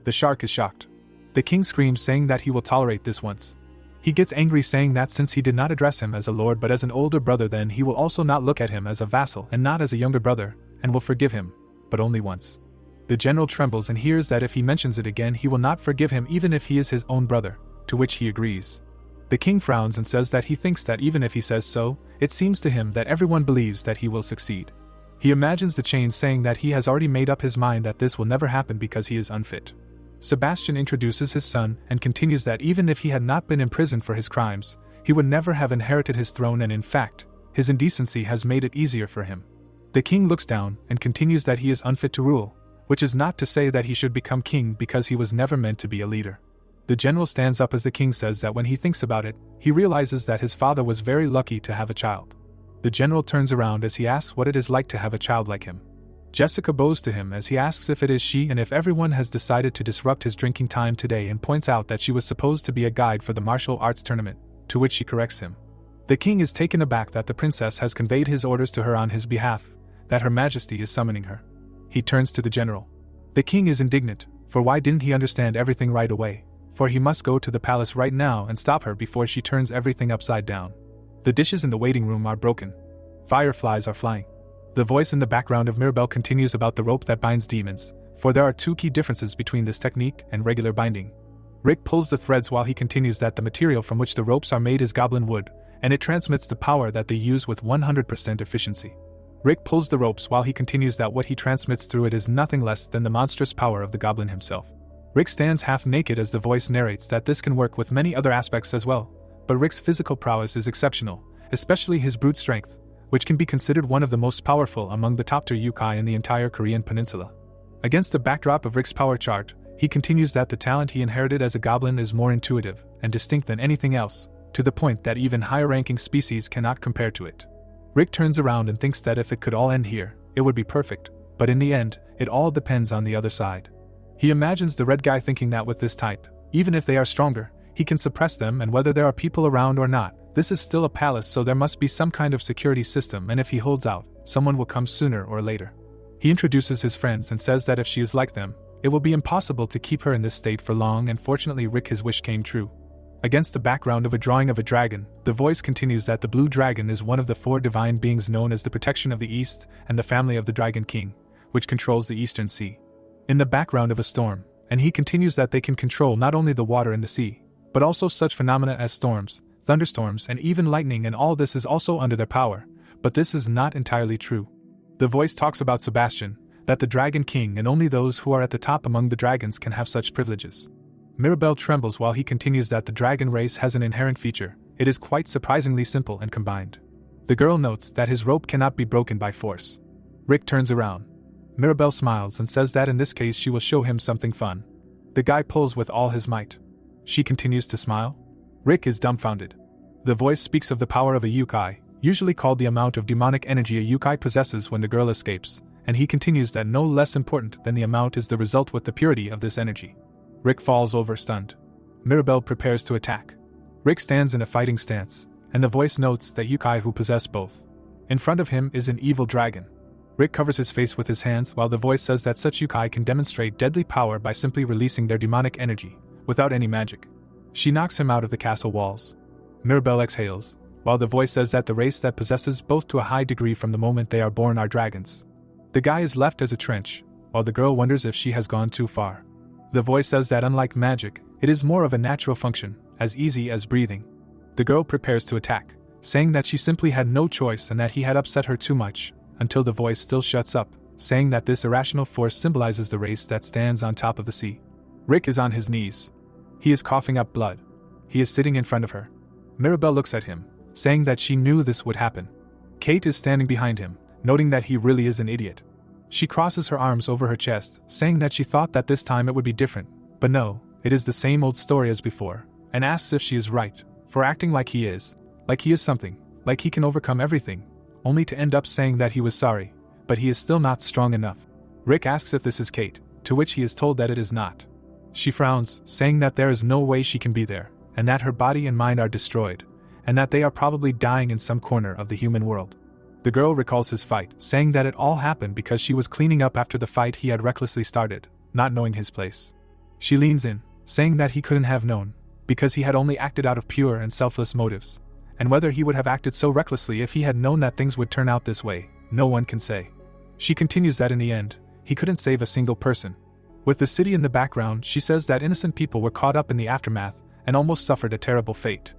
The shark is shocked. The king screams, saying that he will tolerate this once. He gets angry, saying that since he did not address him as a lord but as an older brother, then he will also not look at him as a vassal and not as a younger brother, and will forgive him, but only once. The general trembles and hears that if he mentions it again he will not forgive him even if he is his own brother, to which he agrees. The king frowns and says that he thinks that even if he says so, it seems to him that everyone believes that he will succeed. He imagines the chains, saying that he has already made up his mind that this will never happen because he is unfit. Sebastian introduces his son and continues that even if he had not been imprisoned for his crimes, he would never have inherited his throne, and in fact, his indecency has made it easier for him. The king looks down and continues that he is unfit to rule, which is not to say that he should become king because he was never meant to be a leader. The general stands up as the king says that when he thinks about it, he realizes that his father was very lucky to have a child. The general turns around as he asks what it is like to have a child like him. Jessica bows to him as he asks if it is she and if everyone has decided to disrupt his drinking time today, and points out that she was supposed to be a guide for the martial arts tournament, to which she corrects him. The king is taken aback that the princess has conveyed his orders to her on his behalf, that her majesty is summoning her. He turns to the general. The king is indignant, for why didn't he understand everything right away? For he must go to the palace right now and stop her before she turns everything upside down. The dishes in the waiting room are broken. Fireflies are flying. The voice in the background of Mirabelle continues about the rope that binds demons, for there are two key differences between this technique and regular binding. Rick pulls the threads while he continues that the material from which the ropes are made is goblin wood, and it transmits the power that they use with 100% efficiency. Rick pulls the ropes while he continues that what he transmits through it is nothing less than the monstrous power of the goblin himself. Rick stands half naked as the voice narrates that this can work with many other aspects as well, but Rick's physical prowess is exceptional, especially his brute strength, which can be considered one of the most powerful among the top-tier yokai in the entire Korean peninsula. Against the backdrop of Rick's power chart, he continues that the talent he inherited as a goblin is more intuitive and distinct than anything else, to the point that even higher-ranking species cannot compare to it. Rick turns around and thinks that if it could all end here, it would be perfect, but in the end, it all depends on the other side. He imagines the red guy thinking that with this type, even if they are stronger, he can suppress them, and whether there are people around or not, this is still a palace, so there must be some kind of security system, and if he holds out, someone will come sooner or later. He introduces his friends and says that if she is like them, it will be impossible to keep her in this state for long, and fortunately Rick, his wish came true. Against the background of a drawing of a dragon, the voice continues that the blue dragon is one of the 4 divine beings known as the Protection of the East and the family of the Dragon King, which controls the Eastern Sea. In the background of a storm, and he continues that they can control not only the water in the sea, but also such phenomena as storms, thunderstorms, and even lightning, and all this is also under their power, but this is not entirely true. The voice talks about Sebastian, that the Dragon King and only those who are at the top among the dragons can have such privileges. Mirabelle trembles while he continues that the dragon race has an inherent feature: it is quite surprisingly simple and combined. The girl notes that his rope cannot be broken by force. Rick turns around. Mirabelle smiles and says that in this case she will show him something fun. The guy pulls with all his might. She continues to smile. Rick is dumbfounded. The voice speaks of the power of a yokai, usually called the amount of demonic energy a yokai possesses when the girl escapes, and he continues that no less important than the amount is the result with the purity of this energy. Rick falls over stunned. Mirabelle prepares to attack. Rick stands in a fighting stance, and the voice notes that yokai who possess both. In front of him is an evil dragon. Rick covers his face with his hands while the voice says that such yokai can demonstrate deadly power by simply releasing their demonic energy, without any magic. She knocks him out of the castle walls. Mirabelle exhales, while the voice says that the race that possesses both to a high degree from the moment they are born are dragons. The guy is left as a trench, while the girl wonders if she has gone too far. The voice says that unlike magic, it is more of a natural function, as easy as breathing. The girl prepares to attack, saying that she simply had no choice and that he had upset her too much, until the voice still shuts up, saying that this irrational force symbolizes the race that stands on top of the sea. Rick is on his knees. He is coughing up blood. He is sitting in front of her. Mirabelle looks at him, saying that she knew this would happen. Kate is standing behind him, noting that he really is an idiot. She crosses her arms over her chest, saying that she thought that this time it would be different, but no, it is the same old story as before, and asks if she is right, for acting like he is something, like he can overcome everything, only to end up saying that he was sorry, but he is still not strong enough. Rick asks if this is Kate, to which he is told that it is not. She frowns, saying that there is no way she can be there, and that her body and mind are destroyed, and that they are probably dying in some corner of the human world. The girl recalls his fight, saying that it all happened because she was cleaning up after the fight he had recklessly started, not knowing his place. She leans in, saying that he couldn't have known, because he had only acted out of pure and selfless motives, and whether he would have acted so recklessly if he had known that things would turn out this way, no one can say. She continues that in the end, he couldn't save a single person. With the city in the background, she says that innocent people were caught up in the aftermath and almost suffered a terrible fate.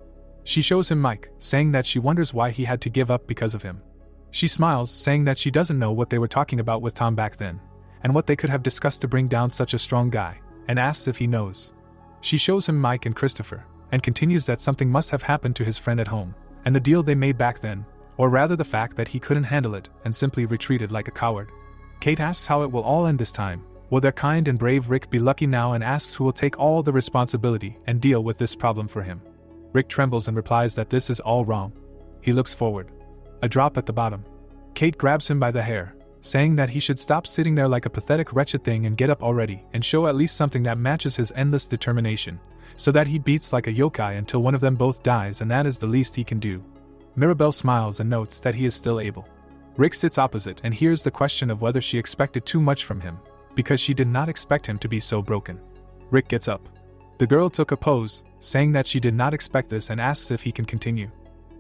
She shows him Mike, saying that she wonders why he had to give up because of him. She smiles, saying that she doesn't know what they were talking about with Tom back then, and what they could have discussed to bring down such a strong guy, and asks if he knows. She shows him Mike and Christopher, and continues that something must have happened to his friend at home, and the deal they made back then, or rather the fact that he couldn't handle it and simply retreated like a coward. Kate asks how it will all end this time. Will their kind and brave Rick be lucky now, and asks who will take all the responsibility and deal with this problem for him. Rick trembles and replies that this is all wrong. He looks forward. A drop at the bottom. Kate grabs him by the hair, saying that he should stop sitting there like a pathetic wretched thing and get up already and show at least something that matches his endless determination, so that he beats like a yokai until one of them both dies, and that is the least he can do. Mirabelle smiles and notes that he is still able. Rick sits opposite and hears the question of whether she expected too much from him, because she did not expect him to be so broken. Rick gets up. The girl took a pose, saying that she did not expect this and asks if he can continue.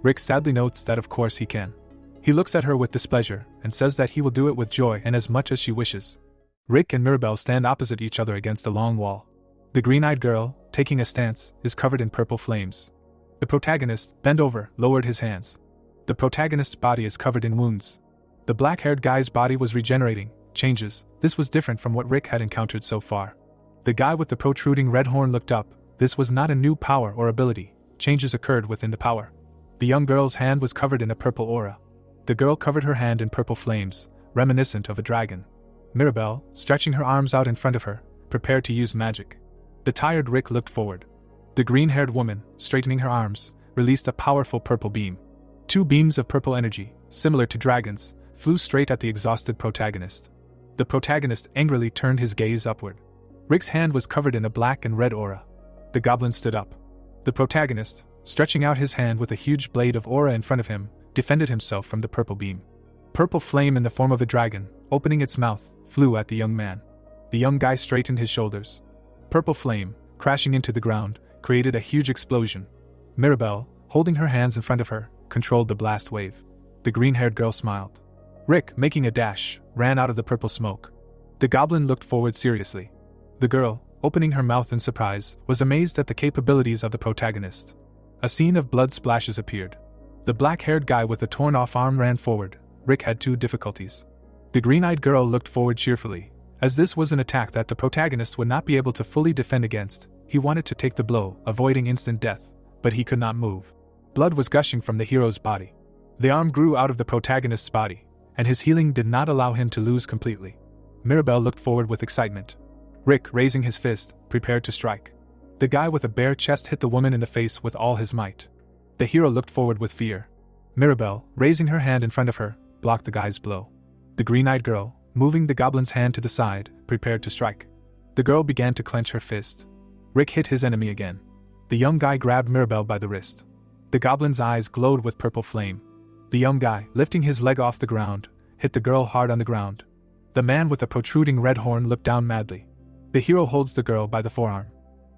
Rick sadly notes that of course he can. He looks at her with displeasure and says that he will do it with joy and as much as she wishes. Rick and Mirabelle stand opposite each other against a long wall. The green-eyed girl, taking a stance, is covered in purple flames. The protagonist, bent over, lowered his hands. The protagonist's body is covered in wounds. The black-haired guy's body was regenerating, changes. This was different from what Rick had encountered so far. The guy with the protruding red horn looked up. This was not a new power or ability. Changes occurred within the power. The young girl's hand was covered in a purple aura. The girl covered her hand in purple flames, reminiscent of a dragon. Mirabelle, stretching her arms out in front of her, prepared to use magic. The tired Rick looked forward. The green-haired woman, straightening her arms, released a powerful purple beam. 2 beams of purple energy, similar to dragons, flew straight at the exhausted protagonist. The protagonist angrily turned his gaze upward. Rick's hand was covered in a black and red aura. The goblin stood up. The protagonist, stretching out his hand with a huge blade of aura in front of him, defended himself from the purple beam. Purple flame in the form of a dragon, opening its mouth, flew at the young man. The young guy straightened his shoulders. Purple flame, crashing into the ground, created a huge explosion. Mirabelle, holding her hands in front of her, controlled the blast wave. The green-haired girl smiled. Rick, making a dash, ran out of the purple smoke. The goblin looked forward seriously. The girl, opening her mouth in surprise, was amazed at the capabilities of the protagonist. A scene of blood splashes appeared. The black-haired guy with the torn-off arm ran forward. Rick had 2 difficulties. The green-eyed girl looked forward cheerfully. As this was an attack that the protagonist would not be able to fully defend against, he wanted to take the blow, avoiding instant death, but he could not move. Blood was gushing from the hero's body. The arm grew out of the protagonist's body, and his healing did not allow him to lose completely. Mirabelle looked forward with excitement. Rick, raising his fist, prepared to strike. The guy with a bare chest hit the woman in the face with all his might. The hero looked forward with fear. Mirabelle, raising her hand in front of her, blocked the guy's blow. The green-eyed girl, moving the goblin's hand to the side, prepared to strike. The girl began to clench her fist. Rick hit his enemy again. The young guy grabbed Mirabelle by the wrist. The goblin's eyes glowed with purple flame. The young guy, lifting his leg off the ground, hit the girl hard on the ground. The man with the protruding red horn looked down madly. The hero holds the girl by the forearm.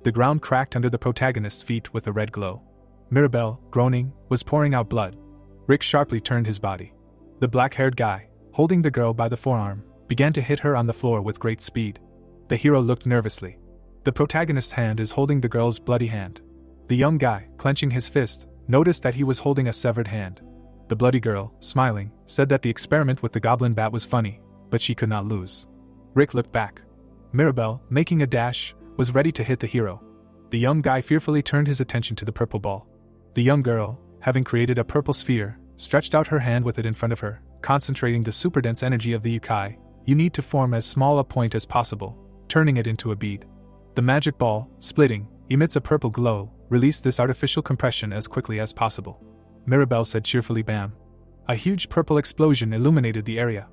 The ground cracked under the protagonist's feet with a red glow. Mirabelle, groaning, was pouring out blood. Rick sharply turned his body. The black-haired guy, holding the girl by the forearm, began to hit her on the floor with great speed. The hero looked nervously. The protagonist's hand is holding the girl's bloody hand. The young guy, clenching his fist, noticed that he was holding a severed hand. The bloody girl, smiling, said that the experiment with the goblin bat was funny, but she could not lose. Rick looked back. Mirabelle, making a dash, was ready to hit the hero. The young guy fearfully turned his attention to the purple ball. The young girl, having created a purple sphere, stretched out her hand with it in front of her, concentrating the super-dense energy of the yokai. You need to form as small a point as possible, turning it into a bead. The magic ball, splitting, emits a purple glow. Release this artificial compression as quickly as possible. Mirabelle said cheerfully, bam. A huge purple explosion illuminated the area.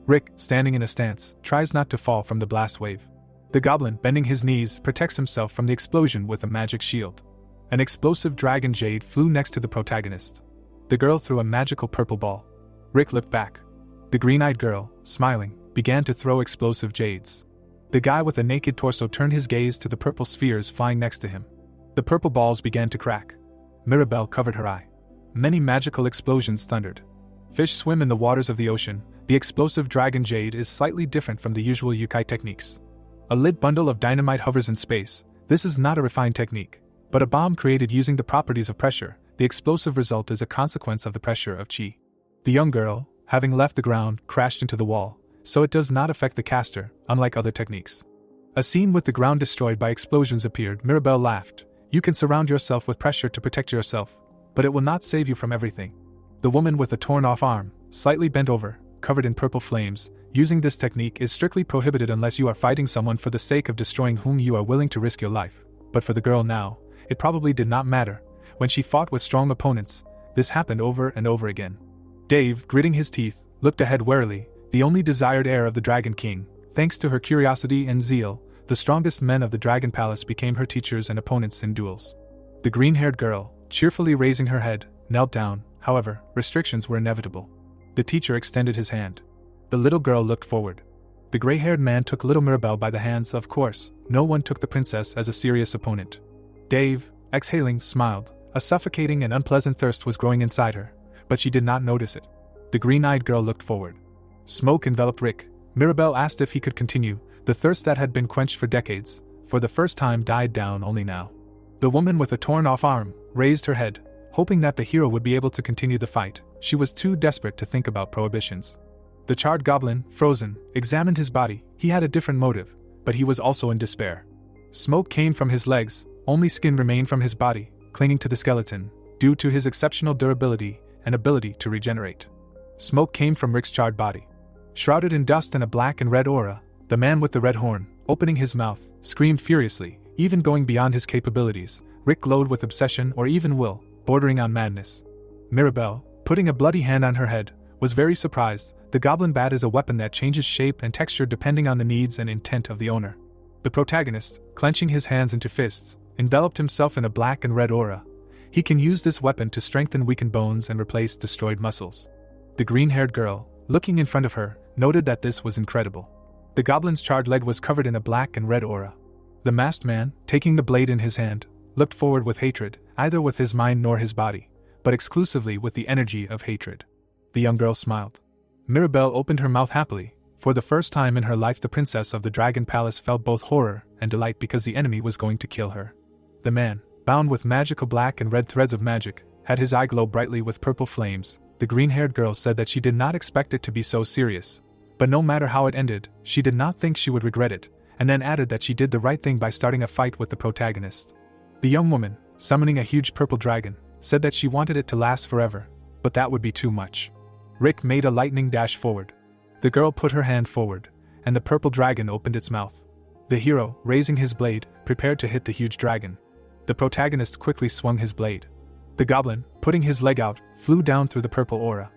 Rick, standing in a stance, tries not to fall from the blast wave. The goblin, bending his knees, protects himself from the explosion with a magic shield. An explosive dragon jade flew next to the protagonist. The girl threw a magical purple ball. Rick looked back. The green-eyed girl, smiling, began to throw explosive jades. The guy with a naked torso turned his gaze to the purple spheres flying next to him. The purple balls began to crack. Mirabelle covered her eye. Many magical explosions thundered. Fish swim in the waters of the ocean. The explosive dragon jade is slightly different from the usual yokai techniques. A lit bundle of dynamite hovers in space. This is not a refined technique, but a bomb created using the properties of pressure. The explosive result is a consequence of the pressure of chi. The young girl, having left the ground, crashed into the wall, so it does not affect the caster, unlike other techniques. A scene with the ground destroyed by explosions appeared. Mirabelle laughed. You can surround yourself with pressure to protect yourself, but it will not save you from everything. The woman with the torn-off arm, slightly bent over, covered in purple flames, using this technique is strictly prohibited unless you are fighting someone for the sake of destroying whom you are willing to risk your life. But for the girl now, it probably did not matter. When she fought with strong opponents, this happened over and over again. Dave, gritting his teeth, looked ahead warily. The only desired heir of the Dragon King, thanks to her curiosity and zeal, the strongest men of the Dragon Palace became her teachers and opponents in duels. The green-haired girl, cheerfully raising her head, knelt down. However, restrictions were inevitable. The teacher extended his hand. The little girl looked forward. The gray-haired man took little Mirabelle by the hands. Of course, no one took the princess as a serious opponent. Dave, exhaling, smiled. A suffocating and unpleasant thirst was growing inside her, but she did not notice it. The green-eyed girl looked forward. Smoke enveloped Rick. Mirabelle asked if he could continue. The thirst that had been quenched for decades, for the first time, died down only now. The woman with a torn-off arm raised her head, hoping that the hero would be able to continue the fight. She was too desperate to think about prohibitions. The charred goblin, frozen, examined his body. He had a different motive, but he was also in despair. Smoke came from his legs, only skin remained from his body, clinging to the skeleton, due to his exceptional durability and ability to regenerate. Smoke came from Rick's charred body. Shrouded in dust and a black and red aura, the man with the red horn, opening his mouth, screamed furiously, even going beyond his capabilities. Rick glowed with obsession or even will, bordering on madness. Mirabelle, putting a bloody hand on her head, was very surprised. The goblin bat is a weapon that changes shape and texture depending on the needs and intent of the owner. The protagonist, clenching his hands into fists, enveloped himself in a black and red aura. He can use this weapon to strengthen weakened bones and replace destroyed muscles. The green-haired girl, looking in front of her, noted that this was incredible. The goblin's charred leg was covered in a black and red aura. The masked man, taking the blade in his hand, looked forward with hatred, either with his mind nor his body, but exclusively with the energy of hatred. The young girl smiled. Mirabelle opened her mouth happily. For the first time in her life, the princess of the Dragon Palace felt both horror and delight because the enemy was going to kill her. The man, bound with magical black and red threads of magic, had his eye glow brightly with purple flames. The green-haired girl said that she did not expect it to be so serious, but no matter how it ended, she did not think she would regret it, and then added that she did the right thing by starting a fight with the protagonist. The young woman, summoning a huge purple dragon, said that she wanted it to last forever, but that would be too much. Rick made a lightning dash forward. The girl put her hand forward, and the purple dragon opened its mouth. The hero, raising his blade, prepared to hit the huge dragon. The protagonist quickly swung his blade. The goblin, putting his leg out, flew down through the purple aura.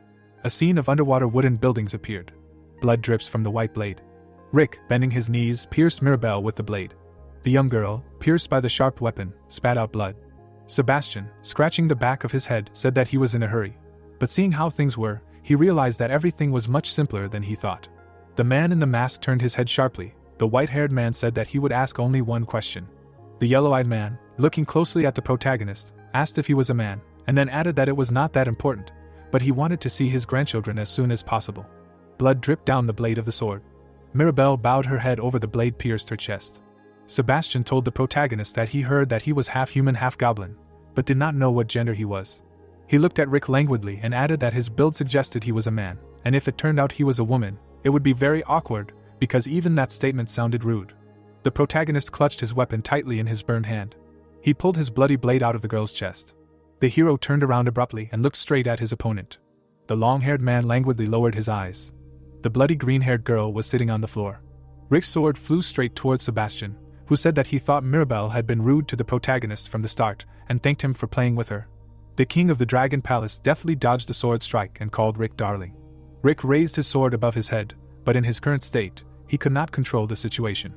A scene of underwater wooden buildings appeared. Blood drips from the white blade. Rick, bending his knees, pierced Mirabelle with the blade. The young girl, pierced by the sharp weapon, spat out blood. Sebastian, scratching the back of his head, said that he was in a hurry. But seeing how things were, he realized that everything was much simpler than he thought. The man in the mask turned his head sharply. The white-haired man said that he would ask only one question. The yellow-eyed man, looking closely at the protagonist, asked if he was a man, and then added that it was not that important, but he wanted to see his grandchildren as soon as possible. Blood dripped down the blade of the sword. Mirabelle bowed her head over the blade pierced her chest. Sebastian told the protagonist that he heard that he was half human, half goblin, but did not know what gender he was. He looked at Rick languidly and added that his build suggested he was a man, and if it turned out he was a woman, it would be very awkward, because even that statement sounded rude. The protagonist clutched his weapon tightly in his burned hand. He pulled his bloody blade out of the girl's chest. The hero turned around abruptly and looked straight at his opponent. The long-haired man languidly lowered his eyes. The bloody green-haired girl was sitting on the floor. Rick's sword flew straight towards Sebastian, who said that he thought Mirabelle had been rude to the protagonist from the start, and thanked him for playing with her. The king of the Dragon Palace deftly dodged the sword strike and called Rick darling. Rick raised his sword above his head, but in his current state, he could not control the situation.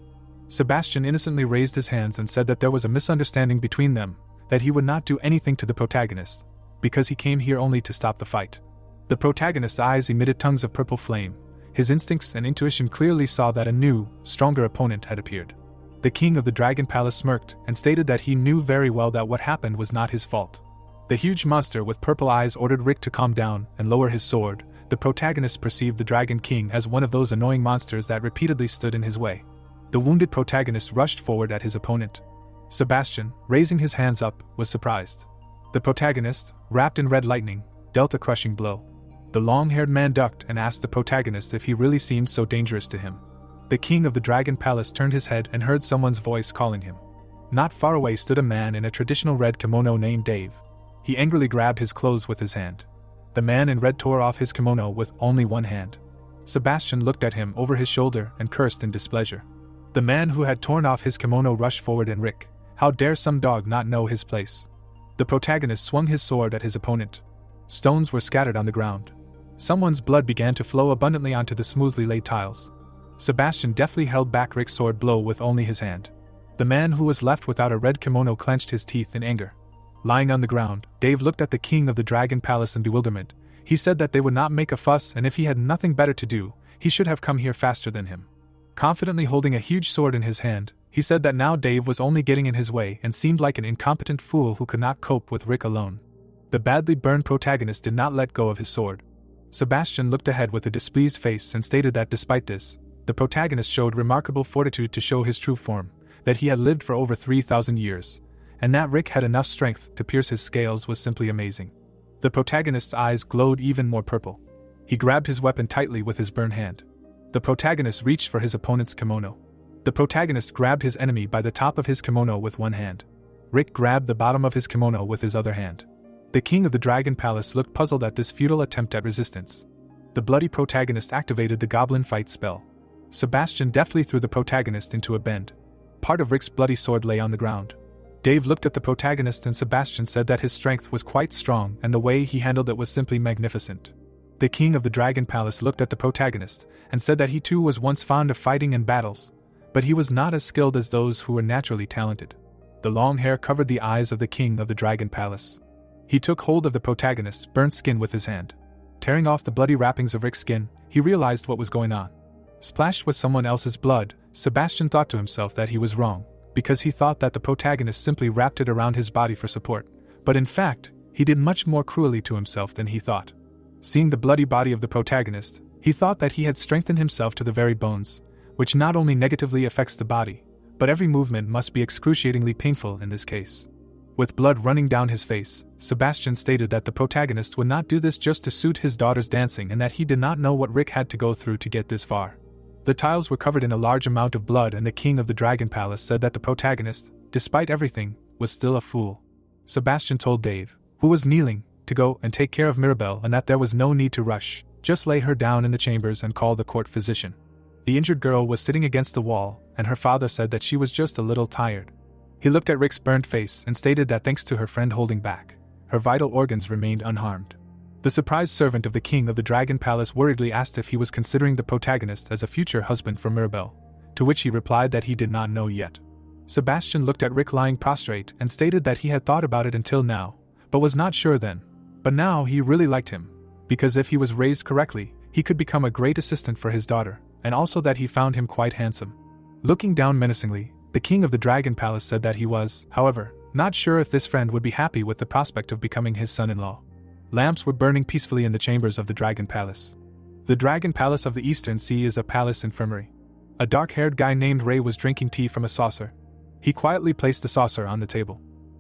Sebastian innocently raised his hands and said that there was a misunderstanding between them, that he would not do anything to the protagonist, because he came here only to stop the fight. The protagonist's eyes emitted tongues of purple flame. His instincts and intuition clearly saw that a new, stronger opponent had appeared. The king of the Dragon Palace smirked and stated that he knew very well that what happened was not his fault. The huge monster with purple eyes ordered Rick to calm down and lower his sword. The protagonist perceived the Dragon King as one of those annoying monsters that repeatedly stood in his way. The wounded protagonist rushed forward at his opponent. Sebastian, raising his hands up, was surprised. The protagonist, wrapped in red lightning, dealt a crushing blow. The long-haired man ducked and asked the protagonist if he really seemed so dangerous to him. The king of the Dragon Palace turned his head and heard someone's voice calling him. Not far away stood a man in a traditional red kimono named Dave. He angrily grabbed his clothes with his hand. The man in red tore off his kimono with only one hand. Sebastian looked at him over his shoulder and cursed in displeasure. The man who had torn off his kimono rushed forward and Rick, how dare some dog not know his place? The protagonist swung his sword at his opponent. Stones were scattered on the ground. Someone's blood began to flow abundantly onto the smoothly laid tiles. Sebastian deftly held back Rick's sword blow with only his hand. The man who was left without a red kimono clenched his teeth in anger. Lying on the ground, Dave looked at the king of the Dragon Palace in bewilderment. He said that they would not make a fuss, and if he had nothing better to do, he should have come here faster than him. Confidently holding a huge sword in his hand, he said that now Dave was only getting in his way and seemed like an incompetent fool who could not cope with Rick alone. The badly burned protagonist did not let go of his sword. Sebastian looked ahead with a displeased face and stated that despite this, the protagonist showed remarkable fortitude to show his true form, that he had lived for over 3,000 years, and that Rick had enough strength to pierce his scales was simply amazing. The protagonist's eyes glowed even more purple. He grabbed his weapon tightly with his burned hand. The protagonist reached for his opponent's kimono. The protagonist grabbed his enemy by the top of his kimono with one hand. Rick grabbed the bottom of his kimono with his other hand. The king of the Dragon Palace looked puzzled at this futile attempt at resistance. The bloody protagonist activated the Goblin fight spell. Sebastian deftly threw the protagonist into a bend. Part of Rick's bloody sword lay on the ground. Dave looked at the protagonist and Sebastian said that his strength was quite strong and the way he handled it was simply magnificent. The king of the Dragon Palace looked at the protagonist and said that he too was once fond of fighting in battles, but he was not as skilled as those who were naturally talented. The long hair covered the eyes of the king of the Dragon Palace. He took hold of the protagonist's burnt skin with his hand. Tearing off the bloody wrappings of Rick's skin, he realized what was going on. Splashed with someone else's blood, Sebastian thought to himself that he was wrong, because he thought that the protagonist simply wrapped it around his body for support, but in fact, he did much more cruelly to himself than he thought. Seeing the bloody body of the protagonist, he thought that he had strengthened himself to the very bones, which not only negatively affects the body, but every movement must be excruciatingly painful in this case. With blood running down his face, Sebastian stated that the protagonist would not do this just to suit his daughter's dancing and that he did not know what Rick had to go through to get this far. The tiles were covered in a large amount of blood and the king of the Dragon Palace said that the protagonist, despite everything, was still a fool. Sebastian told Dave, who was kneeling, to go and take care of Mirabelle and that there was no need to rush, just lay her down in the chambers and call the court physician. The injured girl was sitting against the wall, and her father said that she was just a little tired. He looked at Rick's burnt face and stated that thanks to her friend holding back, her vital organs remained unharmed. The surprised servant of the king of the Dragon Palace worriedly asked if he was considering the protagonist as a future husband for Mirabelle, to which he replied that he did not know yet. Sebastian looked at Rick lying prostrate and stated that he had thought about it until now, but was not sure then. But now he really liked him, because if he was raised correctly, he could become a great assistant for his daughter, and also that he found him quite handsome. Looking down menacingly, the king of the Dragon Palace said that he was, however, not sure if this friend would be happy with the prospect of becoming his son-in-law. Lamps were burning peacefully in the chambers of the Dragon Palace. The Dragon Palace of the Eastern Sea is a palace infirmary. A dark-haired guy named Ray was drinking tea from a saucer. He quietly placed the saucer on the table.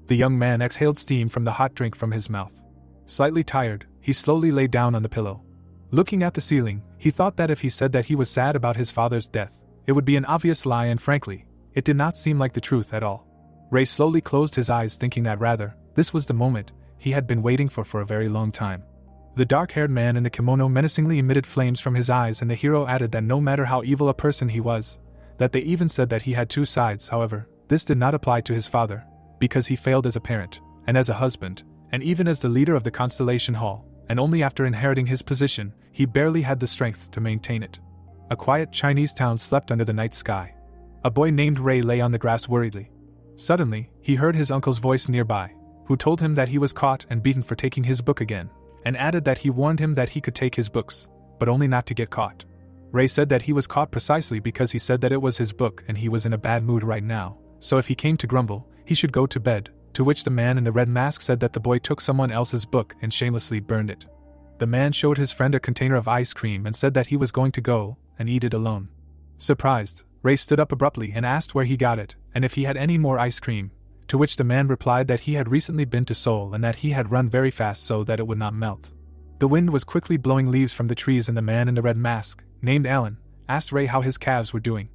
The young man exhaled steam from the hot drink from his mouth. Slightly tired, he slowly lay down on the pillow. Looking at the ceiling, he thought that if he said that he was sad about his father's death, it would be an obvious lie and frankly, it did not seem like the truth at all. Ray slowly closed his eyes thinking that rather, this was the moment he had been waiting for a very long time. The dark-haired man in the kimono menacingly emitted flames from his eyes and the hero added that no matter how evil a person he was, that they even said that he had two sides. However, this did not apply to his father, because he failed as a parent, and as a husband, and even as the leader of the Constellation Hall, and only after inheriting his position, he barely had the strength to maintain it. A quiet Chinese town slept under the night sky. A boy named Ray lay on the grass worriedly. Suddenly, he heard his uncle's voice nearby, who told him that he was caught and beaten for taking his book again, and added that he warned him that he could take his books, but only not to get caught. Ray said that he was caught precisely because he said that it was his book and he was in a bad mood right now, so if he came to grumble, he should go to bed, to which the man in the red mask said that the boy took someone else's book and shamelessly burned it. The man showed his friend a container of ice cream and said that he was going to go and eat it alone. Surprised, Ray stood up abruptly and asked where he got it, and if he had any more ice cream, to which the man replied that he had recently been to Seoul and that he had run very fast so that it would not melt. The wind was quickly blowing leaves from the trees and the man in the red mask, named Alan, asked Ray how his calves were doing.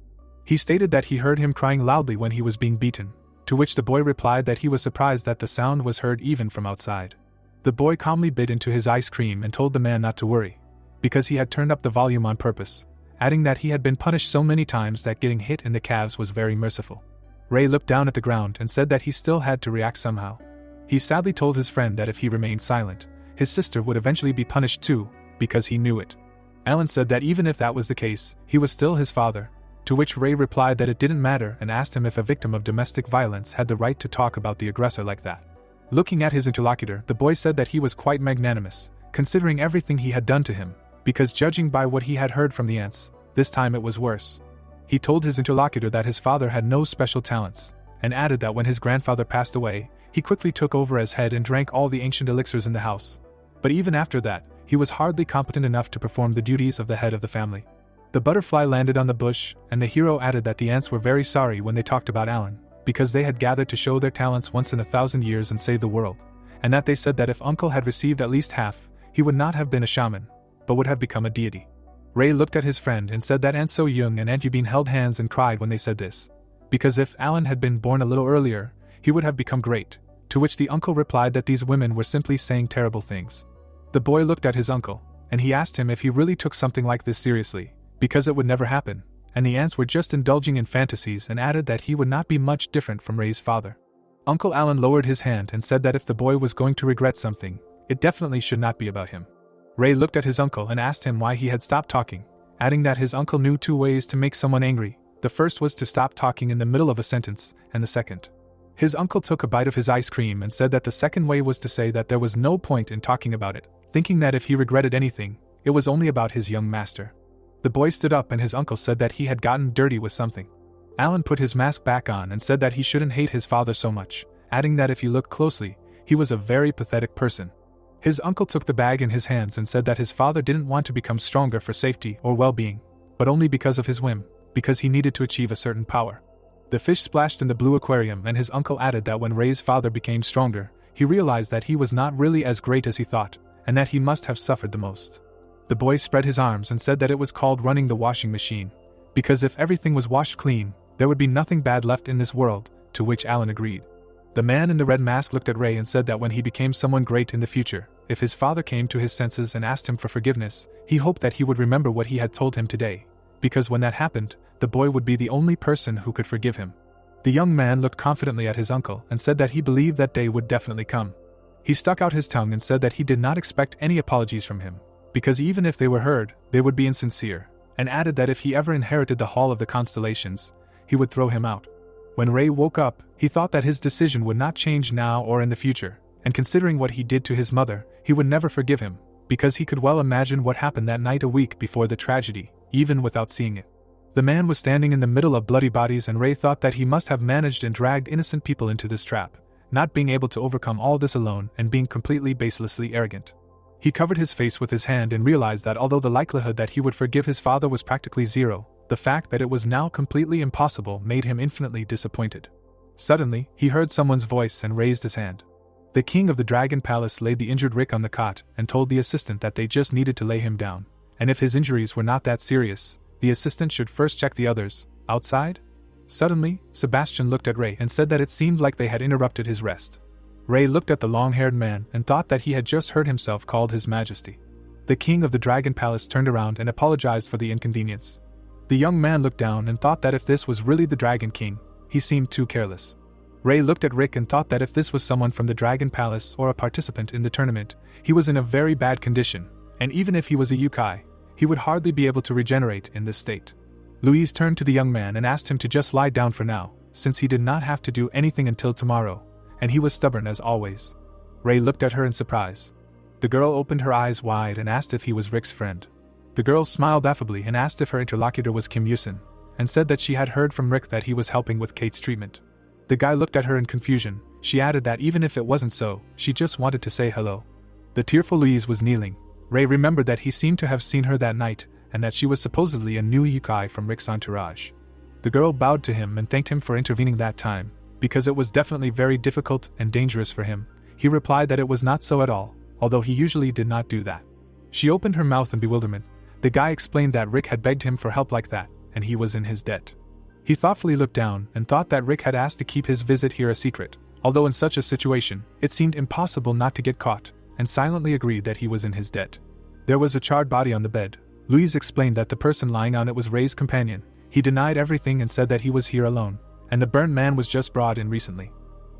He stated that he heard him crying loudly when he was being beaten, to which the boy replied that he was surprised that the sound was heard even from outside. The boy calmly bit into his ice cream and told the man not to worry, because he had turned up the volume on purpose, adding that he had been punished so many times that getting hit in the calves was very merciful. Ray looked down at the ground and said that he still had to react somehow. He sadly told his friend that if he remained silent, his sister would eventually be punished too, because he knew it. Alan said that even if that was the case, he was still his father, to which Ray replied that it didn't matter and asked him if a victim of domestic violence had the right to talk about the aggressor like that. Looking at his interlocutor, the boy said that he was quite magnanimous, considering everything he had done to him, because judging by what he had heard from the ants, this time it was worse. He told his interlocutor that his father had no special talents, and added that when his grandfather passed away, he quickly took over as head and drank all the ancient elixirs in the house. But even after that, he was hardly competent enough to perform the duties of the head of the family. The butterfly landed on the bush, and the hero added that the ants were very sorry when they talked about Alan, because they had gathered to show their talents once in 1,000 years and save the world, and that they said that if Uncle had received at least half, he would not have been a shaman, but would have become a deity. Ray looked at his friend and said that Aunt So Young and Aunt Yubin held hands and cried when they said this, because if Alan had been born a little earlier, he would have become great, to which the uncle replied that these women were simply saying terrible things. The boy looked at his uncle, and he asked him if he really took something like this seriously, because it would never happen, and the ants were just indulging in fantasies, and added that he would not be much different from Ray's father. Uncle Alan lowered his hand and said that if the boy was going to regret something, it definitely should not be about him. Ray looked at his uncle and asked him why he had stopped talking, adding that his uncle knew 2 ways to make someone angry. The first was to stop talking in the middle of a sentence, and the second. His uncle took a bite of his ice cream and said that the second way was to say that there was no point in talking about it, thinking that if he regretted anything, it was only about his young master. The boy stood up and his uncle said that he had gotten dirty with something. Alan put his mask back on and said that he shouldn't hate his father so much, adding that if you look closely, he was a very pathetic person. His uncle took the bag in his hands and said that his father didn't want to become stronger for safety or well-being, but only because of his whim, because he needed to achieve a certain power. The fish splashed in the blue aquarium, and his uncle added that when Ray's father became stronger, he realized that he was not really as great as he thought, and that he must have suffered the most. The boy spread his arms and said that it was called running the washing machine, because if everything was washed clean, there would be nothing bad left in this world, to which Alan agreed. The man in the red mask looked at Ray and said that when he became someone great in the future, if his father came to his senses and asked him for forgiveness, he hoped that he would remember what he had told him today, because when that happened, the boy would be the only person who could forgive him. The young man looked confidently at his uncle and said that he believed that day would definitely come. He stuck out his tongue and said that he did not expect any apologies from him, because even if they were heard, they would be insincere, and added that if he ever inherited the Hall of the Constellations, he would throw him out. When Ray woke up, he thought that his decision would not change now or in the future, and considering what he did to his mother, he would never forgive him, because he could well imagine what happened that night a week before the tragedy, even without seeing it. The man was standing in the middle of bloody bodies, and Ray thought that he must have managed and dragged innocent people into this trap, not being able to overcome all this alone and being completely baselessly arrogant. He covered his face with his hand and realized that although the likelihood that he would forgive his father was practically zero, the fact that it was now completely impossible made him infinitely disappointed. Suddenly, he heard someone's voice and raised his hand. The king of the Dragon Palace laid the injured Rick on the cot and told the assistant that they just needed to lay him down, and if his injuries were not that serious, the assistant should first check the others. Outside? Suddenly, Sebastian looked at Ray and said that it seemed like they had interrupted his rest. Ray looked at the long-haired man and thought that he had just heard himself called His Majesty. The king of the Dragon Palace turned around and apologized for the inconvenience. The young man looked down and thought that if this was really the Dragon King, he seemed too careless. Ray looked at Rick and thought that if this was someone from the Dragon Palace or a participant in the tournament, he was in a very bad condition, and even if he was a yokai, he would hardly be able to regenerate in this state. Louise turned to the young man and asked him to just lie down for now, since he did not have to do anything until tomorrow, and he was stubborn as always. Ray looked at her in surprise. The girl opened her eyes wide and asked if he was Rick's friend. The girl smiled affably and asked if her interlocutor was Kim Yusin, and said that she had heard from Rick that he was helping with Kate's treatment. The guy looked at her in confusion. She added that even if it wasn't so, she just wanted to say hello. The tearful Louise was kneeling. Ray remembered that he seemed to have seen her that night, and that she was supposedly a new yokai from Rick's entourage. The girl bowed to him and thanked him for intervening that time, because it was definitely very difficult and dangerous for him. He replied that it was not so at all, although he usually did not do that. She opened her mouth in bewilderment. The guy explained that Rick had begged him for help like that, and he was in his debt. He thoughtfully looked down and thought that Rick had asked to keep his visit here a secret, although in such a situation, it seemed impossible not to get caught, and silently agreed that he was in his debt. There was a charred body on the bed. Louise explained that the person lying on it was Ray's companion. He denied everything and said that he was here alone, and the burnt man was just brought in recently.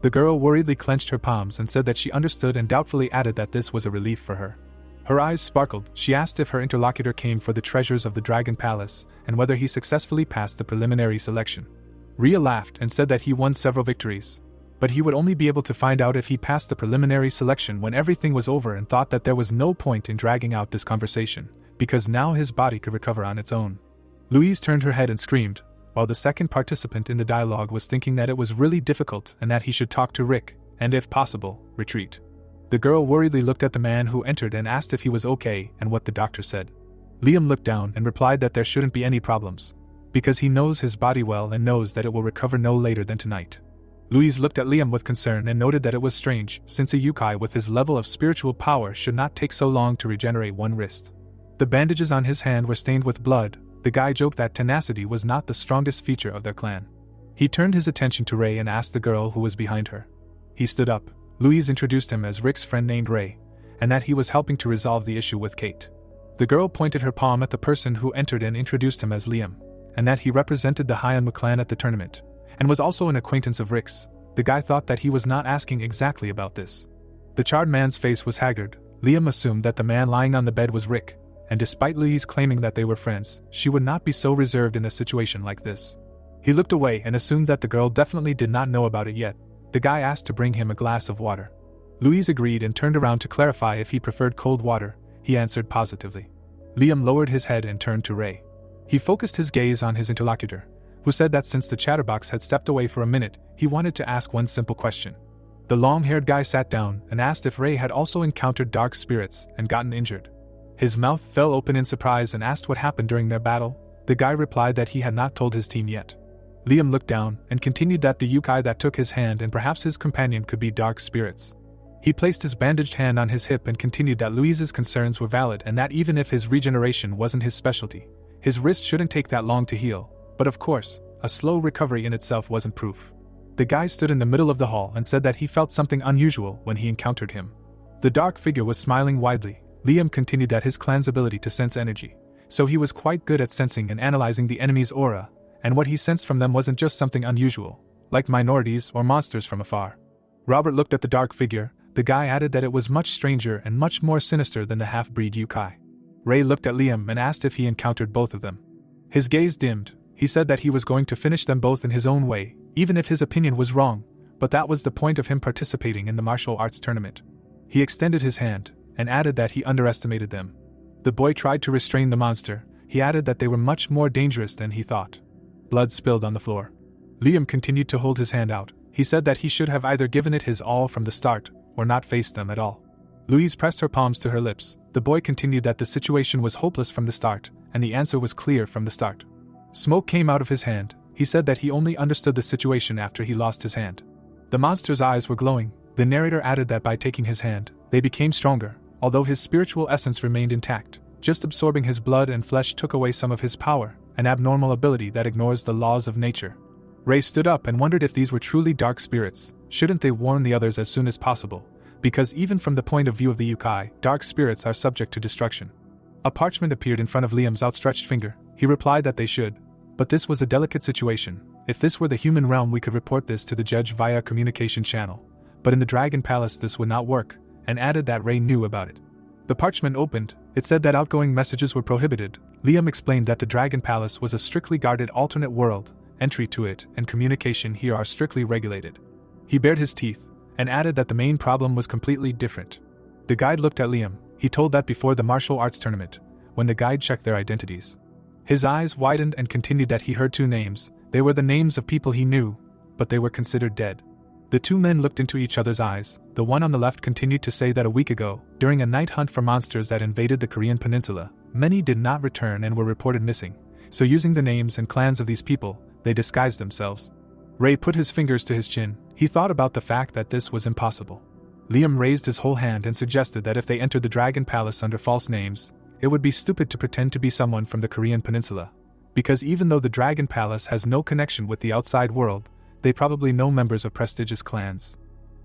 The girl worriedly clenched her palms and said that she understood and doubtfully added that this was a relief for her. Her eyes sparkled. She asked if her interlocutor came for the treasures of the Dragon Palace and whether he successfully passed the preliminary selection. Ria laughed and said that he won several victories. But he would only be able to find out if he passed the preliminary selection when everything was over, and thought that there was no point in dragging out this conversation, because now his body could recover on its own. Louise turned her head and screamed, while the second participant in the dialogue was thinking that it was really difficult and that he should talk to Rick, and if possible, retreat. The girl worriedly looked at the man who entered and asked if he was okay and what the doctor said. Liam looked down and replied that there shouldn't be any problems, because he knows his body well and knows that it will recover no later than tonight. Louise looked at Liam with concern and noted that it was strange, since a yokai with his level of spiritual power should not take so long to regenerate one wrist. The bandages on his hand were stained with blood. The guy joked that tenacity was not the strongest feature of their clan. He turned his attention to Ray and asked the girl who was behind her. He stood up. Louise introduced him as Rick's friend named Ray, and that he was helping to resolve the issue with Kate. The girl pointed her palm at the person who entered and introduced him as Liam, and that he represented the Hyunwoo clan at the tournament, and was also an acquaintance of Rick's. The guy thought that he was not asking exactly about this. The charred man's face was haggard. Liam assumed that the man lying on the bed was Rick, and despite Louise claiming that they were friends, she would not be so reserved in a situation like this. He looked away and assumed that the girl definitely did not know about it yet. The guy asked to bring him a glass of water. Louise agreed and turned around to clarify if he preferred cold water. He answered positively. Liam lowered his head and turned to Ray. He focused his gaze on his interlocutor, who said that since the chatterbox had stepped away for a minute, he wanted to ask one simple question. The long-haired guy sat down and asked if Ray had also encountered dark spirits and gotten injured. His mouth fell open in surprise and asked what happened during their battle. The guy replied that he had not told his team yet. Liam looked down and continued that the yokai that took his hand and perhaps his companion could be dark spirits. He placed his bandaged hand on his hip and continued that Louise's concerns were valid and that even if his regeneration wasn't his specialty, his wrist shouldn't take that long to heal. But of course, a slow recovery in itself wasn't proof. The guy stood in the middle of the hall and said that he felt something unusual when he encountered him. The dark figure was smiling widely. Liam continued that his clan's ability to sense energy, so he was quite good at sensing and analyzing the enemy's aura, and what he sensed from them wasn't just something unusual, like minorities or monsters from afar. Robert looked at the dark figure. The guy added that it was much stranger and much more sinister than the half-breed yokai. Ray looked at Liam and asked if he encountered both of them. His gaze dimmed. He said that he was going to finish them both in his own way, even if his opinion was wrong, but that was the point of him participating in the martial arts tournament. He extended his hand, and added that he underestimated them. The boy tried to restrain the monster. He added that they were much more dangerous than he thought. Blood spilled on the floor. Liam continued to hold his hand out. He said that he should have either given it his all from the start, or not faced them at all. Louise pressed her palms to her lips. The boy continued that the situation was hopeless from the start, and the answer was clear from the start. Smoke came out of his hand. He said that he only understood the situation after he lost his hand. The monster's eyes were glowing. The narrator added that by taking his hand, they became stronger, although his spiritual essence remained intact. Just absorbing his blood and flesh took away some of his power, an abnormal ability that ignores the laws of nature. Ray stood up and wondered if these were truly dark spirits. Shouldn't they warn the others as soon as possible? Because even from the point of view of the yokai, dark spirits are subject to destruction. A parchment appeared in front of Liam's outstretched finger. He replied that they should. But this was a delicate situation. If this were the human realm, we could report this to the judge via a communication channel. But in the Dragon Palace this would not work, and added that Ray knew about it. The parchment opened. It said that outgoing messages were prohibited. Liam explained that the Dragon Palace was a strictly guarded alternate world. Entry to it and communication here are strictly regulated. He bared his teeth, and added that the main problem was completely different. The guide looked at Liam. He told that before the martial arts tournament, when the guide checked their identities. His eyes widened and continued that he heard two names. They were the names of people he knew, but they were considered dead. The two men looked into each other's eyes. The one on the left continued to say that a week ago, during a night hunt for monsters that invaded the Korean peninsula, many did not return and were reported missing. So using the names and clans of these people, they disguised themselves. Ray put his fingers to his chin. He thought about the fact that this was impossible. Liam raised his whole hand and suggested that if they entered the Dragon Palace under false names, it would be stupid to pretend to be someone from the Korean peninsula. Because even though the Dragon Palace has no connection with the outside world, they probably know members of prestigious clans.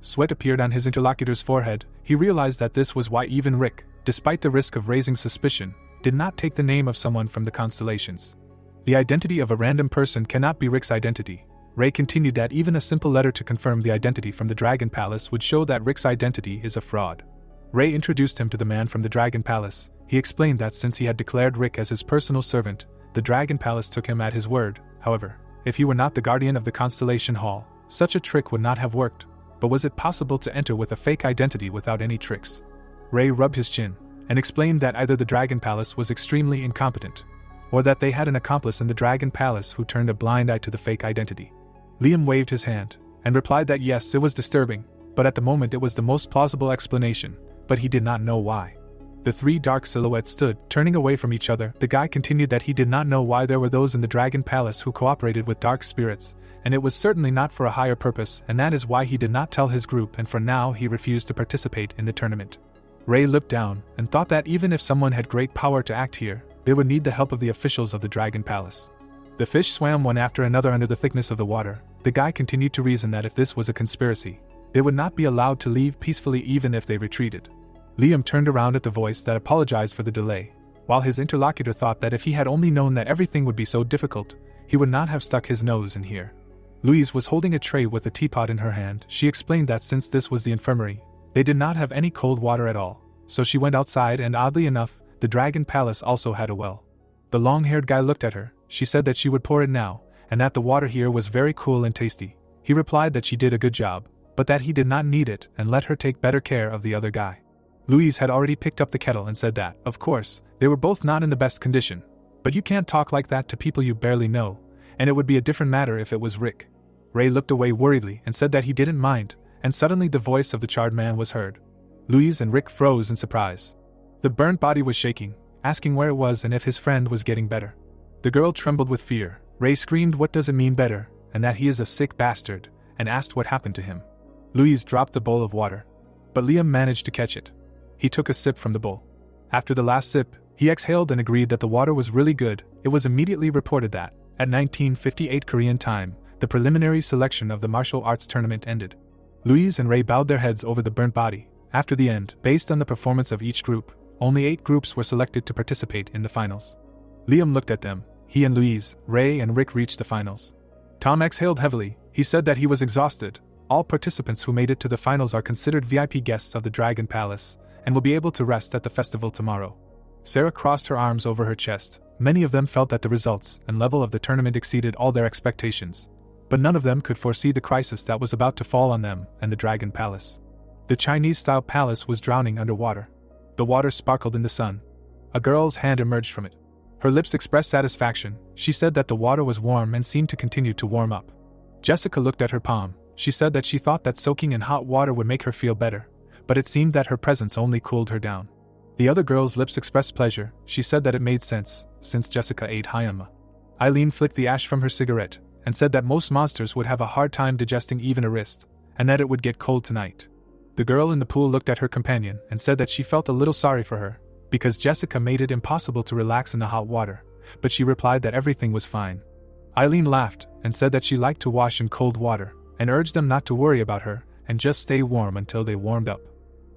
Sweat appeared on his interlocutor's forehead. He realized that this was why even Rick, despite the risk of raising suspicion, did not take the name of someone from the constellations. The identity of a random person cannot be Rick's identity. Ray continued that even a simple letter to confirm the identity from the Dragon Palace would show that Rick's identity is a fraud. Ray introduced him to the man from the Dragon Palace. He explained that since he had declared Rick as his personal servant, the Dragon Palace took him at his word. However, if he were not the guardian of the Constellation Hall, Such a trick would not have worked, but was it possible to enter with a fake identity without any tricks? Ray rubbed his chin and explained that either the Dragon Palace was extremely incompetent, or that they had an accomplice in the Dragon Palace who turned a blind eye to the fake identity. Liam waved his hand and replied that yes, it was disturbing, but at the moment it was the most plausible explanation, but he did not know why. The three dark silhouettes stood, turning away from each other. The guy continued that he did not know why there were those in the Dragon Palace who cooperated with dark spirits, and it was certainly not for a higher purpose, and that is why he did not tell his group, and for now he refused to participate in the tournament. Ray looked down and thought that even if someone had great power to act here, they would need the help of the officials of the Dragon Palace. The fish swam one after another under the thickness of the water. The guy continued to reason that if this was a conspiracy, they would not be allowed to leave peacefully even if they retreated. Liam turned around at the voice that apologized for the delay, while his interlocutor thought that if he had only known that everything would be so difficult, he would not have stuck his nose in here. Louise was holding a tray with a teapot in her hand. She explained that since this was the infirmary, they did not have any cold water at all, so she went outside, and oddly enough, the Dragon Palace also had a well. The long-haired guy looked at her. She said that she would pour it now, and that the water here was very cool and tasty. He replied that she did a good job, but that he did not need it and let her take better care of the other guy. Louise had already picked up the kettle and said that, of course, they were both not in the best condition, but you can't talk like that to people you barely know, and it would be a different matter if it was Rick. Ray looked away worriedly and said that he didn't mind, and suddenly the voice of the charred man was heard. Louise and Rick froze in surprise. The burnt body was shaking, asking where it was and if his friend was getting better. The girl trembled with fear. Ray screamed, "What does it mean better, and that he is a sick bastard," and asked what happened to him. Louise dropped the bowl of water, but Liam managed to catch it. He took a sip from the bowl. After the last sip, he exhaled and agreed that the water was really good. It was immediately reported that, at 1958 Korean time, the preliminary selection of the martial arts tournament ended. Louise and Ray bowed their heads over the burnt body. After the end, based on the performance of each group, only 8 groups were selected to participate in the finals. Liam looked at them. He and Louise, Ray and Rick reached the finals. Tom exhaled heavily. He said that he was exhausted. All participants who made it to the finals are considered VIP guests of the Dragon Palace, and will be able to rest at the festival tomorrow. Sarah crossed her arms over her chest. Many of them felt that the results and level of the tournament exceeded all their expectations, but none of them could foresee the crisis that was about to fall on them and the Dragon Palace. The Chinese-style palace was drowning under water. The water sparkled in the sun. A girl's hand emerged from it. Her lips expressed satisfaction. She said that the water was warm and seemed to continue to warm up. Jessica looked at her palm. She said that she thought that soaking in hot water would make her feel better, but it seemed that her presence only cooled her down. The other girl's lips expressed pleasure. She said that it made sense, since Jessica ate hayama. Eileen flicked the ash from her cigarette, and said that most monsters would have a hard time digesting even a wrist, and that it would get cold tonight. The girl in the pool looked at her companion and said that she felt a little sorry for her, because Jessica made it impossible to relax in the hot water, but she replied that everything was fine. Eileen laughed and said that she liked to wash in cold water, and urged them not to worry about her, and just stay warm until they warmed up.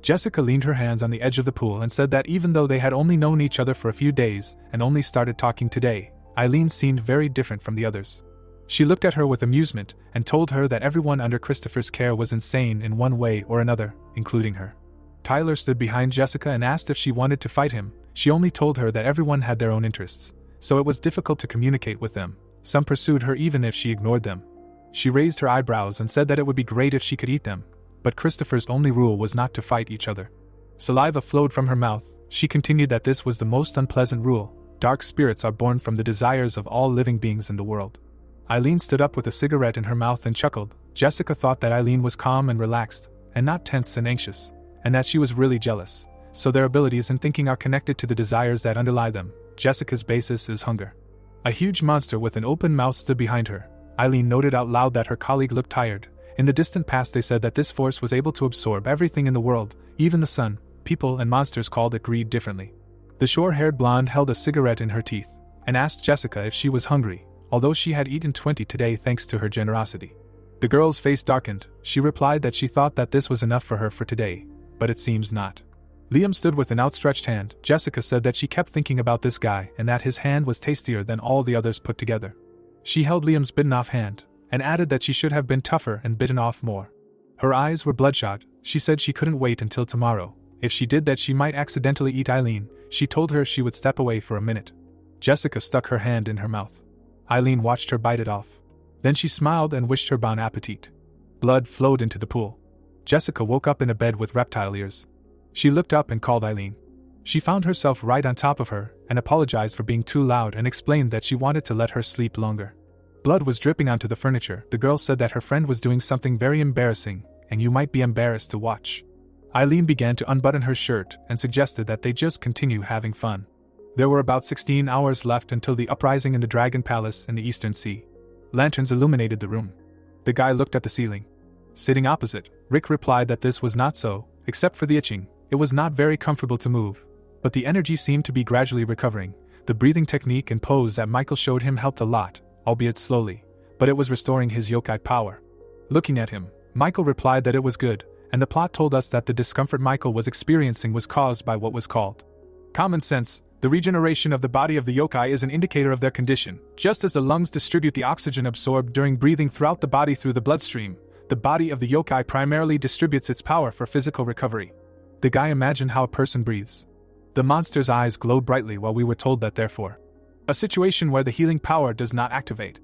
Jessica leaned her hands on the edge of the pool and said that even though they had only known each other for a few days and only started talking today, Eileen seemed very different from the others. She looked at her with amusement and told her that everyone under Christopher's care was insane in one way or another, including her. Tyler stood behind Jessica and asked if she wanted to fight him. She only told her that everyone had their own interests, so it was difficult to communicate with them. Some pursued her even if she ignored them. She raised her eyebrows and said that it would be great if she could eat them, but Christopher's only rule was not to fight each other. Saliva flowed from her mouth. She continued that this was the most unpleasant rule. Dark spirits are born from the desires of all living beings in the world. Eileen stood up with a cigarette in her mouth and chuckled. Jessica thought that Eileen was calm and relaxed, and not tense and anxious, and that she was really jealous, so their abilities and thinking are connected to the desires that underlie them. Jessica's basis is hunger. A huge monster with an open mouth stood behind her. Eileen noted out loud that her colleague looked tired. In the distant past they said that this force was able to absorb everything in the world, even the sun. People and monsters called it greed differently. The short-haired blonde held a cigarette in her teeth, and asked Jessica if she was hungry, although she had eaten 20 today thanks to her generosity. The girl's face darkened. She replied that she thought that this was enough for her for today, but it seems not. Liam stood with an outstretched hand. Jessica said that she kept thinking about this guy and that his hand was tastier than all the others put together. She held Liam's bitten-off hand, and added that she should have been tougher and bitten off more. Her eyes were bloodshot. She said she couldn't wait until tomorrow. If she did that she might accidentally eat Eileen. She told her she would step away for a minute. Jessica stuck her hand in her mouth. Eileen watched her bite it off. Then she smiled and wished her bon appetit. Blood flowed into the pool. Jessica woke up in a bed with reptile ears. She looked up and called Eileen. She found herself right on top of her and apologized for being too loud and explained that she wanted to let her sleep longer. Blood was dripping onto the furniture. The girl said that her friend was doing something very embarrassing, and you might be embarrassed to watch. Eileen began to unbutton her shirt and suggested that they just continue having fun. There were about 16 hours left until the uprising in the Dragon Palace in the Eastern Sea. Lanterns illuminated the room. The guy looked at the ceiling. Sitting opposite, Rick replied that this was not so, except for the itching. It was not very comfortable to move, but the energy seemed to be gradually recovering. The breathing technique and pose that Michael showed him helped a lot, albeit slowly, but it was restoring his yokai power. Looking at him, Michael replied that it was good, and the plot told us that the discomfort Michael was experiencing was caused by what was called common sense. The regeneration of the body of the yokai is an indicator of their condition. Just as the lungs distribute the oxygen absorbed during breathing throughout the body through the bloodstream, the body of the yokai primarily distributes its power for physical recovery. The guy imagined how a person breathes. The monster's eyes glowed brightly while we were told that therefore, a situation where the healing power does not activate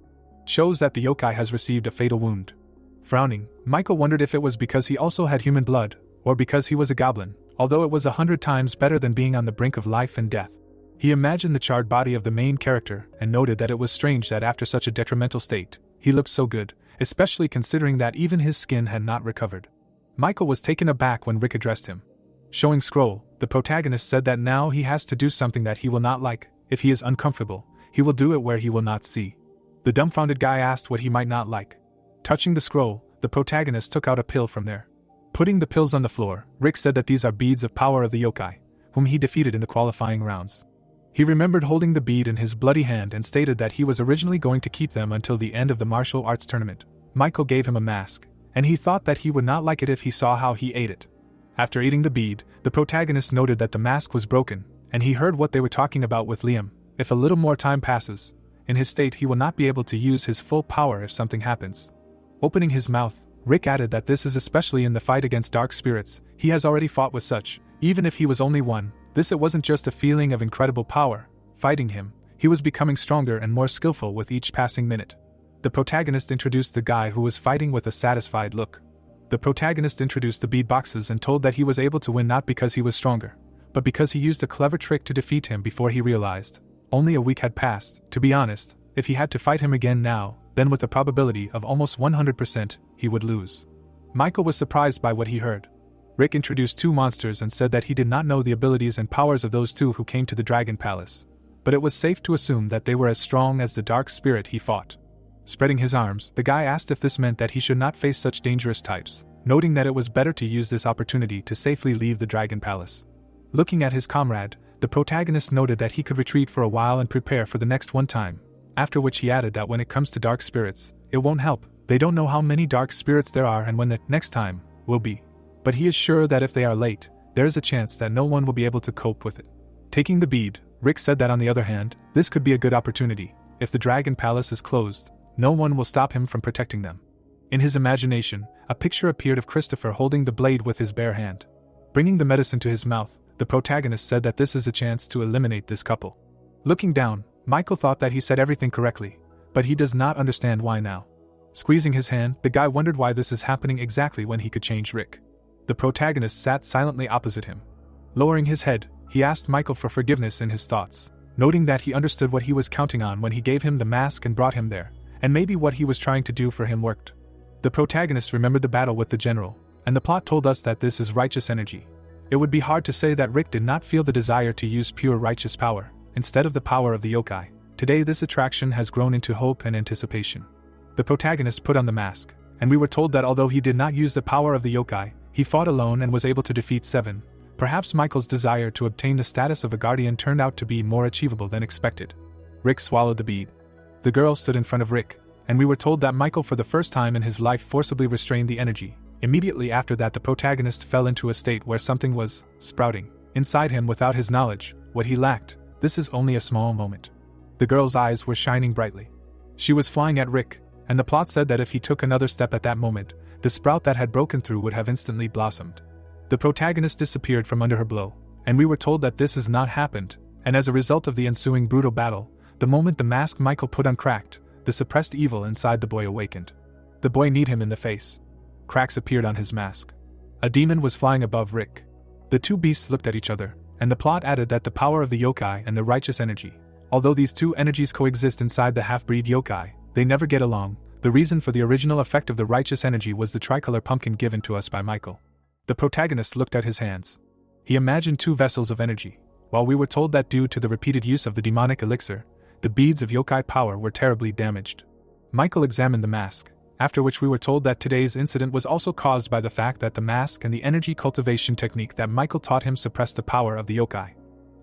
shows that the yokai has received a fatal wound. Frowning, Michael wondered if it was because he also had human blood, or because he was a goblin, although it was 100 times better than being on the brink of life and death. He imagined the charred body of the main character and noted that it was strange that after such a detrimental state, he looked so good, especially considering that even his skin had not recovered. Michael was taken aback when Rick addressed him. Showing scroll, the protagonist said that now he has to do something that he will not like. If he is uncomfortable, he will do it where he will not see. The dumbfounded guy asked what he might not like. Touching the scroll, the protagonist took out a pill from there. Putting the pills on the floor, Rick said that these are beads of power of the yokai, whom he defeated in the qualifying rounds. He remembered holding the bead in his bloody hand and stated that he was originally going to keep them until the end of the martial arts tournament. Michael gave him a mask, and he thought that he would not like it if he saw how he ate it. After eating the bead, the protagonist noted that the mask was broken, and he heard what they were talking about with Liam. If a little more time passes, in his state he will not be able to use his full power if something happens. Opening his mouth, Rick added that this is especially in the fight against dark spirits. He has already fought with such, even if he was only one. It wasn't just a feeling of incredible power. Fighting him, he was becoming stronger and more skillful with each passing minute. The protagonist introduced the guy who was fighting with a satisfied look. The protagonist introduced the bead boxes and told that he was able to win not because he was stronger, but because he used a clever trick to defeat him before he realized. Only a week had passed. To be honest, if he had to fight him again now, then with a probability of almost 100%, he would lose. Michael was surprised by what he heard. Rick introduced two monsters and said that he did not know the abilities and powers of those two who came to the Dragon Palace, but it was safe to assume that they were as strong as the dark spirit he fought. Spreading his arms, the guy asked if this meant that he should not face such dangerous types, noting that it was better to use this opportunity to safely leave the Dragon Palace. Looking at his comrade, the protagonist noted that he could retreat for a while and prepare for the next one time, after which he added that when it comes to dark spirits, it won't help. They don't know how many dark spirits there are and when the next time will be. But he is sure that if they are late, there is a chance that no one will be able to cope with it. Taking the bead, Rick said that on the other hand, this could be a good opportunity. If the Dragon Palace is closed, no one will stop him from protecting them. In his imagination, a picture appeared of Christopher holding the blade with his bare hand. Bringing the medicine to his mouth, the protagonist said that this is a chance to eliminate this couple. Looking down, Michael thought that he said everything correctly, but he does not understand why now. Squeezing his hand, the guy wondered why this is happening exactly when he could change Rick. The protagonist sat silently opposite him. Lowering his head, he asked Michael for forgiveness in his thoughts, noting that he understood what he was counting on when he gave him the mask and brought him there, and maybe what he was trying to do for him worked. The protagonist remembered the battle with the general, and the plot told us that this is righteous energy. It would be hard to say that Rick did not feel the desire to use pure righteous power, instead of the power of the yokai. Today this attraction has grown into hope and anticipation. The protagonist put on the mask, and we were told that although he did not use the power of the yokai, he fought alone and was able to defeat 7. Perhaps Michael's desire to obtain the status of a guardian turned out to be more achievable than expected. Rick swallowed the bead. The girl stood in front of Rick, and we were told that Michael for the first time in his life forcibly restrained the energy. Immediately after that the protagonist fell into a state where something was sprouting inside him without his knowledge, what he lacked. This is only a small moment. The girl's eyes were shining brightly. She was flying at Rick, and the plot said that if he took another step at that moment, the sprout that had broken through would have instantly blossomed. The protagonist disappeared from under her blow, and we were told that this has not happened, and as a result of the ensuing brutal battle, the moment the mask Michael put on cracked, the suppressed evil inside the boy awakened. The boy kneed him in the face. cracks appeared on his mask. A demon was flying above Rick. The two beasts looked at each other, and the plot added that the power of the yokai and the righteous energy. Although these two energies coexist inside the half-breed yokai, they never get along. The reason for the original effect of the righteous energy was the tricolor pumpkin given to us by Michael. The protagonist looked at his hands. He imagined two vessels of energy, while we were told that due to the repeated use of the demonic elixir, the beads of yokai power were terribly damaged. Michael examined the mask, after which we were told that today's incident was also caused by the fact that the mask and the energy cultivation technique that Michael taught him suppressed the power of the yokai.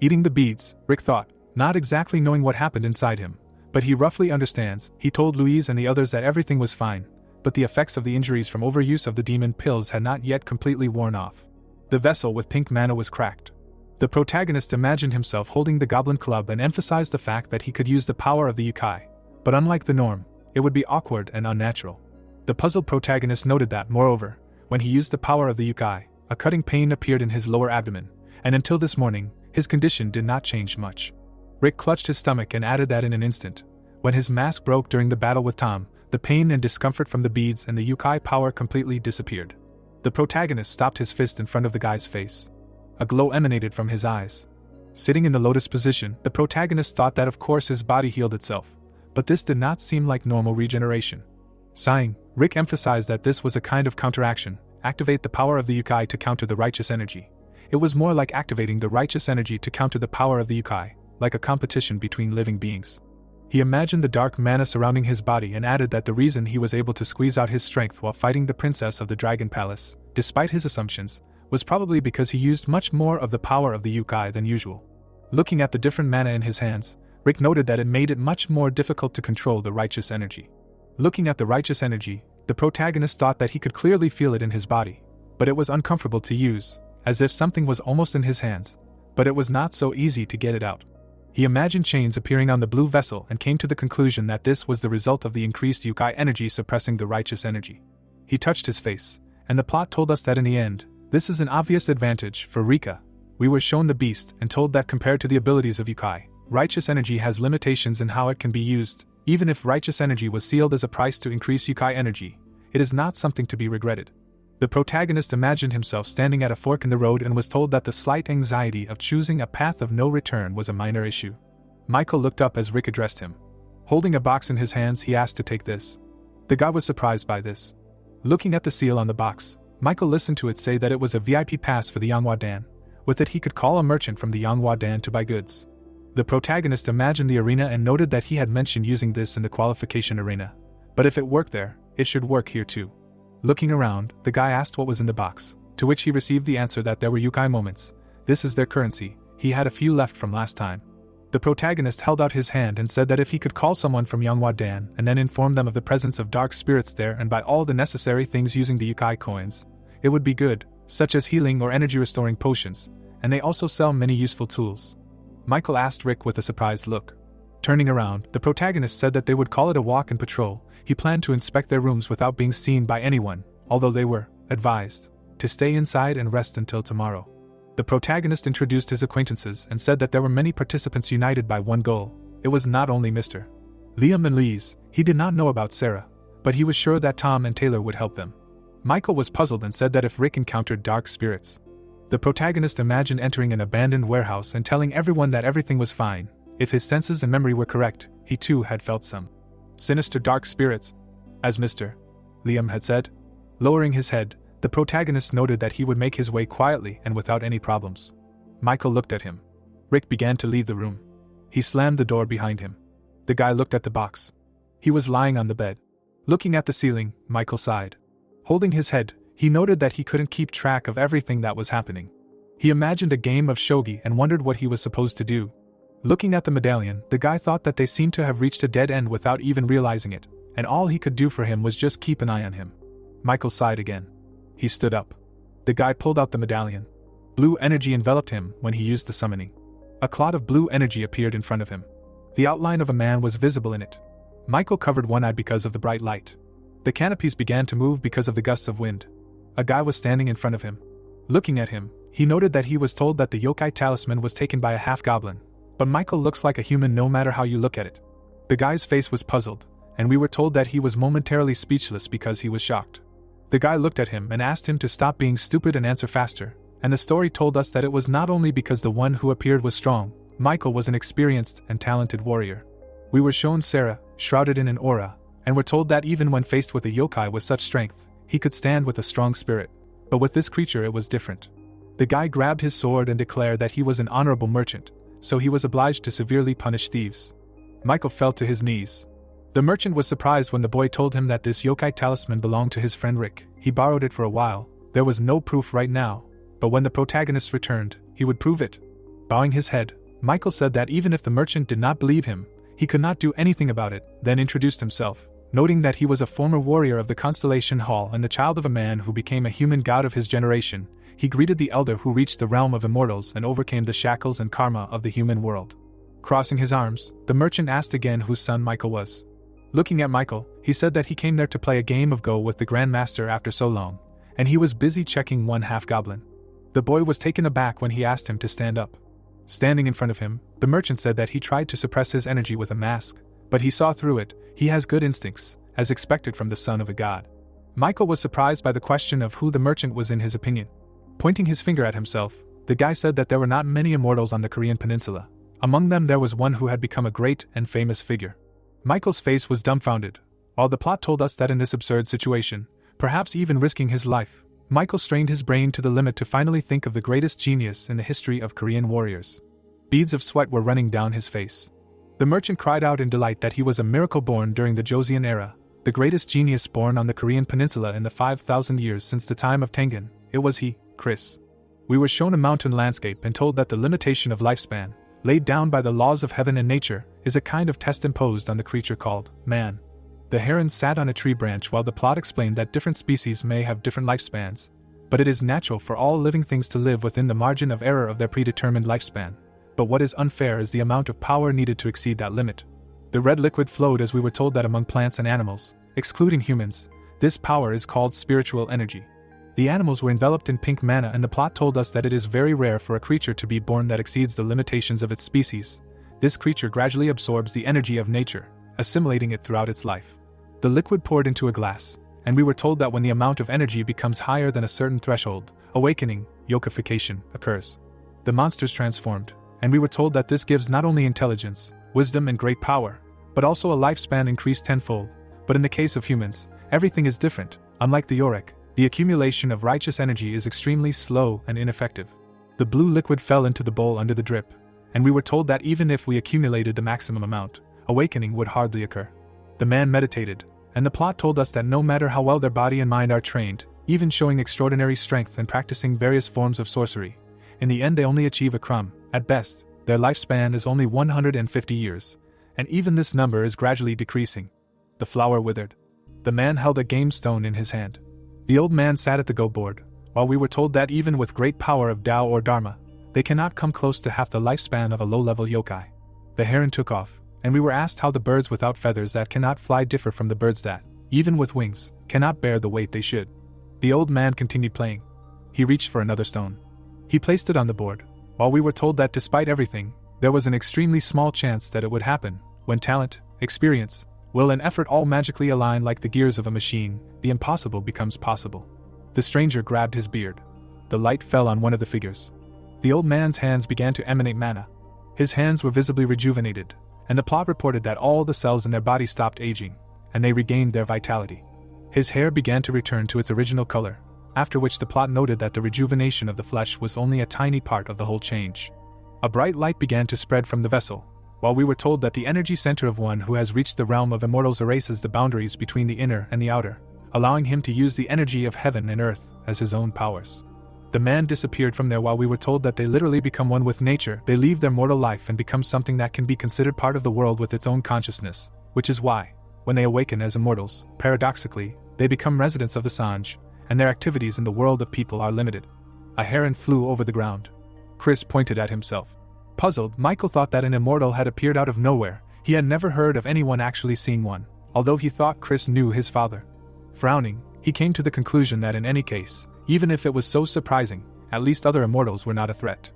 Eating the beads, Rick thought, not exactly knowing what happened inside him, but he roughly understands. He told Louise and the others that everything was fine, but the effects of the injuries from overuse of the demon pills had not yet completely worn off. The vessel with pink mana was cracked. The protagonist imagined himself holding the Goblin Club and emphasized the fact that he could use the power of the yokai, but unlike the norm, it would be awkward and unnatural. The puzzled protagonist noted that, moreover, when he used the power of the yokai, a cutting pain appeared in his lower abdomen, and until this morning, his condition did not change much. Rick clutched his stomach and added that in an instant, when his mask broke during the battle with Tom, the pain and discomfort from the beads and the yokai power completely disappeared. The protagonist stopped his fist in front of the guy's face. A glow emanated from his eyes. Sitting in the lotus position, the protagonist thought that of course his body healed itself, but this did not seem like normal regeneration. Sighing, Rick emphasized that this was a kind of counteraction, activate the power of the yokai to counter the righteous energy. It was more like activating the righteous energy to counter the power of the yokai, like a competition between living beings. He imagined the dark mana surrounding his body and added that the reason he was able to squeeze out his strength while fighting the princess of the Dragon Palace, despite his assumptions, was probably because he used much more of the power of the yokai than usual. Looking at the different mana in his hands, Rick noted that it made it much more difficult to control the righteous energy. Looking at the righteous energy, the protagonist thought that he could clearly feel it in his body, but it was uncomfortable to use, as if something was almost in his hands, but it was not so easy to get it out. He imagined chains appearing on the blue vessel and came to the conclusion that this was the result of the increased yokai energy suppressing the righteous energy. He touched his face, and the plot told us that in the end, this is an obvious advantage for Rika. We were shown the beast and told that compared to the abilities of yokai, righteous energy has limitations in how it can be used. Even if righteous energy was sealed as a price to increase yokai energy, it is not something to be regretted. The protagonist imagined himself standing at a fork in the road and was told that the slight anxiety of choosing a path of no return was a minor issue. Michael looked up as Rick addressed him. Holding a box in his hands, he asked to take this. The guy was surprised by this. Looking at the seal on the box, Michael listened to it say that it was a VIP pass for the Yanghua Dan. With it he could call a merchant from the Yanghua Dan to buy goods. The protagonist imagined the arena and noted that he had mentioned using this in the qualification arena. But if it worked there, it should work here too. Looking around, the guy asked what was in the box, to which he received the answer that there were yokai moments. This is their currency. He had a few left from last time. The protagonist held out his hand and said that if he could call someone from Yanghua Dan and then inform them of the presence of dark spirits there and buy all the necessary things using the yokai coins, it would be good, such as healing or energy restoring potions, and they also sell many useful tools. Michael asked Rick with a surprised look. Turning around, the protagonist said that they would call it a walk and patrol. He planned to inspect their rooms without being seen by anyone, although they were advised to stay inside and rest until tomorrow. The protagonist introduced his acquaintances and said that there were many participants united by one goal. It was not only Mr. Liam and Lise. He did not know about Sarah, but he was sure that Tom and Taylor would help them. Michael was puzzled and said that if Rick encountered dark spirits, the protagonist imagined entering an abandoned warehouse and telling everyone that everything was fine. If his senses and memory were correct, he too had felt some sinister dark spirits, as Mr. Liam had said. Lowering his head, the protagonist noted that he would make his way quietly and without any problems. Michael looked at him. Rick began to leave the room. He slammed the door behind him. The guy looked at the box. He was lying on the bed. Looking at the ceiling, Michael sighed. Holding his head, he noted that he couldn't keep track of everything that was happening. He imagined a game of shogi and wondered what he was supposed to do. Looking at the medallion, the guy thought that they seemed to have reached a dead end without even realizing it, and all he could do for him was just keep an eye on him. Michael sighed again. He stood up. The guy pulled out the medallion. Blue energy enveloped him when he used the summoning. A cloud of blue energy appeared in front of him. The outline of a man was visible in it. Michael covered one eye because of the bright light. The canopies began to move because of the gusts of wind. A guy was standing in front of him. Looking at him, he noted that he was told that the yokai talisman was taken by a half-goblin. But Michael looks like a human no matter how you look at it. The guy's face was puzzled, and we were told that he was momentarily speechless because he was shocked. The guy looked at him and asked him to stop being stupid and answer faster, and the story told us that it was not only because the one who appeared was strong, Michael was an experienced and talented warrior. We were shown Sarah, shrouded in an aura, and were told that even when faced with a yokai with such strength, he could stand with a strong spirit. But with this creature it was different. The guy grabbed his sword and declared that he was an honorable merchant, so he was obliged to severely punish thieves. Michael fell to his knees. The merchant was surprised when the boy told him that this yokai talisman belonged to his friend Rick. He borrowed it for a while. There was no proof right now, but when the protagonist returned, he would prove it. Bowing his head, Michael said that even if the merchant did not believe him, he could not do anything about it, then introduced himself, noting that he was a former warrior of the Constellation Hall and the child of a man who became a human god of his generation. He greeted the elder who reached the realm of immortals and overcame the shackles and karma of the human world. Crossing his arms, the merchant asked again whose son Michael was. Looking at Michael, he said that he came there to play a game of Go with the Grand Master after so long, and he was busy checking one half-goblin. The boy was taken aback when he asked him to stand up. Standing in front of him, the merchant said that he tried to suppress his energy with a mask, but he saw through it. He has good instincts, as expected from the son of a god. Michael was surprised by the question of who the merchant was in his opinion. Pointing his finger at himself, the guy said that there were not many immortals on the Korean peninsula. Among them there was one who had become a great and famous figure. Michael's face was dumbfounded. While the plot told us that in this absurd situation, perhaps even risking his life, Michael strained his brain to the limit to finally think of the greatest genius in the history of Korean warriors. Beads of sweat were running down his face. The merchant cried out in delight that he was a miracle born during the Joseon era, the greatest genius born on the Korean peninsula in the 5,000 years since the time of Tengen. It was he, Chris. We were shown a mountain landscape and told that the limitation of lifespan, laid down by the laws of heaven and nature, is a kind of test imposed on the creature called man. The heron sat on a tree branch while the plot explained that different species may have different lifespans, but it is natural for all living things to live within the margin of error of their predetermined lifespan. But what is unfair is the amount of power needed to exceed that limit. The red liquid flowed as we were told that among plants and animals, excluding humans, this power is called spiritual energy. The animals were enveloped in pink mana, and the plot told us that it is very rare for a creature to be born that exceeds the limitations of its species. This creature gradually absorbs the energy of nature, assimilating it throughout its life. The liquid poured into a glass, and we were told that when the amount of energy becomes higher than a certain threshold, awakening, yokification, occurs. The monsters transformed, and we were told that this gives not only intelligence, wisdom and great power, but also a lifespan increased tenfold. But in the case of humans, everything is different. Unlike the Yorick, the accumulation of righteous energy is extremely slow and ineffective. The blue liquid fell into the bowl under the drip, and we were told that even if we accumulated the maximum amount, awakening would hardly occur. The man meditated, and the plot told us that no matter how well their body and mind are trained, even showing extraordinary strength and practicing various forms of sorcery, in the end they only achieve a crumb. At best, their lifespan is only 150 years, and even this number is gradually decreasing. The flower withered. The man held a game stone in his hand. The old man sat at the go board, while we were told that even with great power of Tao or Dharma, they cannot come close to half the lifespan of a low-level yokai. The heron took off, and we were asked how the birds without feathers that cannot fly differ from the birds that, even with wings, cannot bear the weight they should. The old man continued playing. He reached for another stone. He placed it on the board, while we were told that despite everything, there was an extremely small chance that it would happen. When talent, experience, will and effort all magically align like the gears of a machine, the impossible becomes possible. The stranger grabbed his beard. The light fell on one of the figures. The old man's hands began to emanate mana. His hands were visibly rejuvenated, and the plot reported that all the cells in their body stopped aging, and they regained their vitality. His hair began to return to its original color, after which the plot noted that the rejuvenation of the flesh was only a tiny part of the whole change. A bright light began to spread from the vessel, while we were told that the energy center of one who has reached the realm of immortals erases the boundaries between the inner and the outer, allowing him to use the energy of heaven and earth as his own powers. The man disappeared from there while we were told that they literally become one with nature. They leave their mortal life and become something that can be considered part of the world with its own consciousness, which is why, when they awaken as immortals, paradoxically, they become residents of the Sanj, and their activities in the world of people are limited. A heron flew over the ground. Chris pointed at himself. Puzzled, Michael thought that an immortal had appeared out of nowhere. He had never heard of anyone actually seeing one, although he thought Chris knew his father. Frowning, he came to the conclusion that in any case, even if it was so surprising, at least other immortals were not a threat.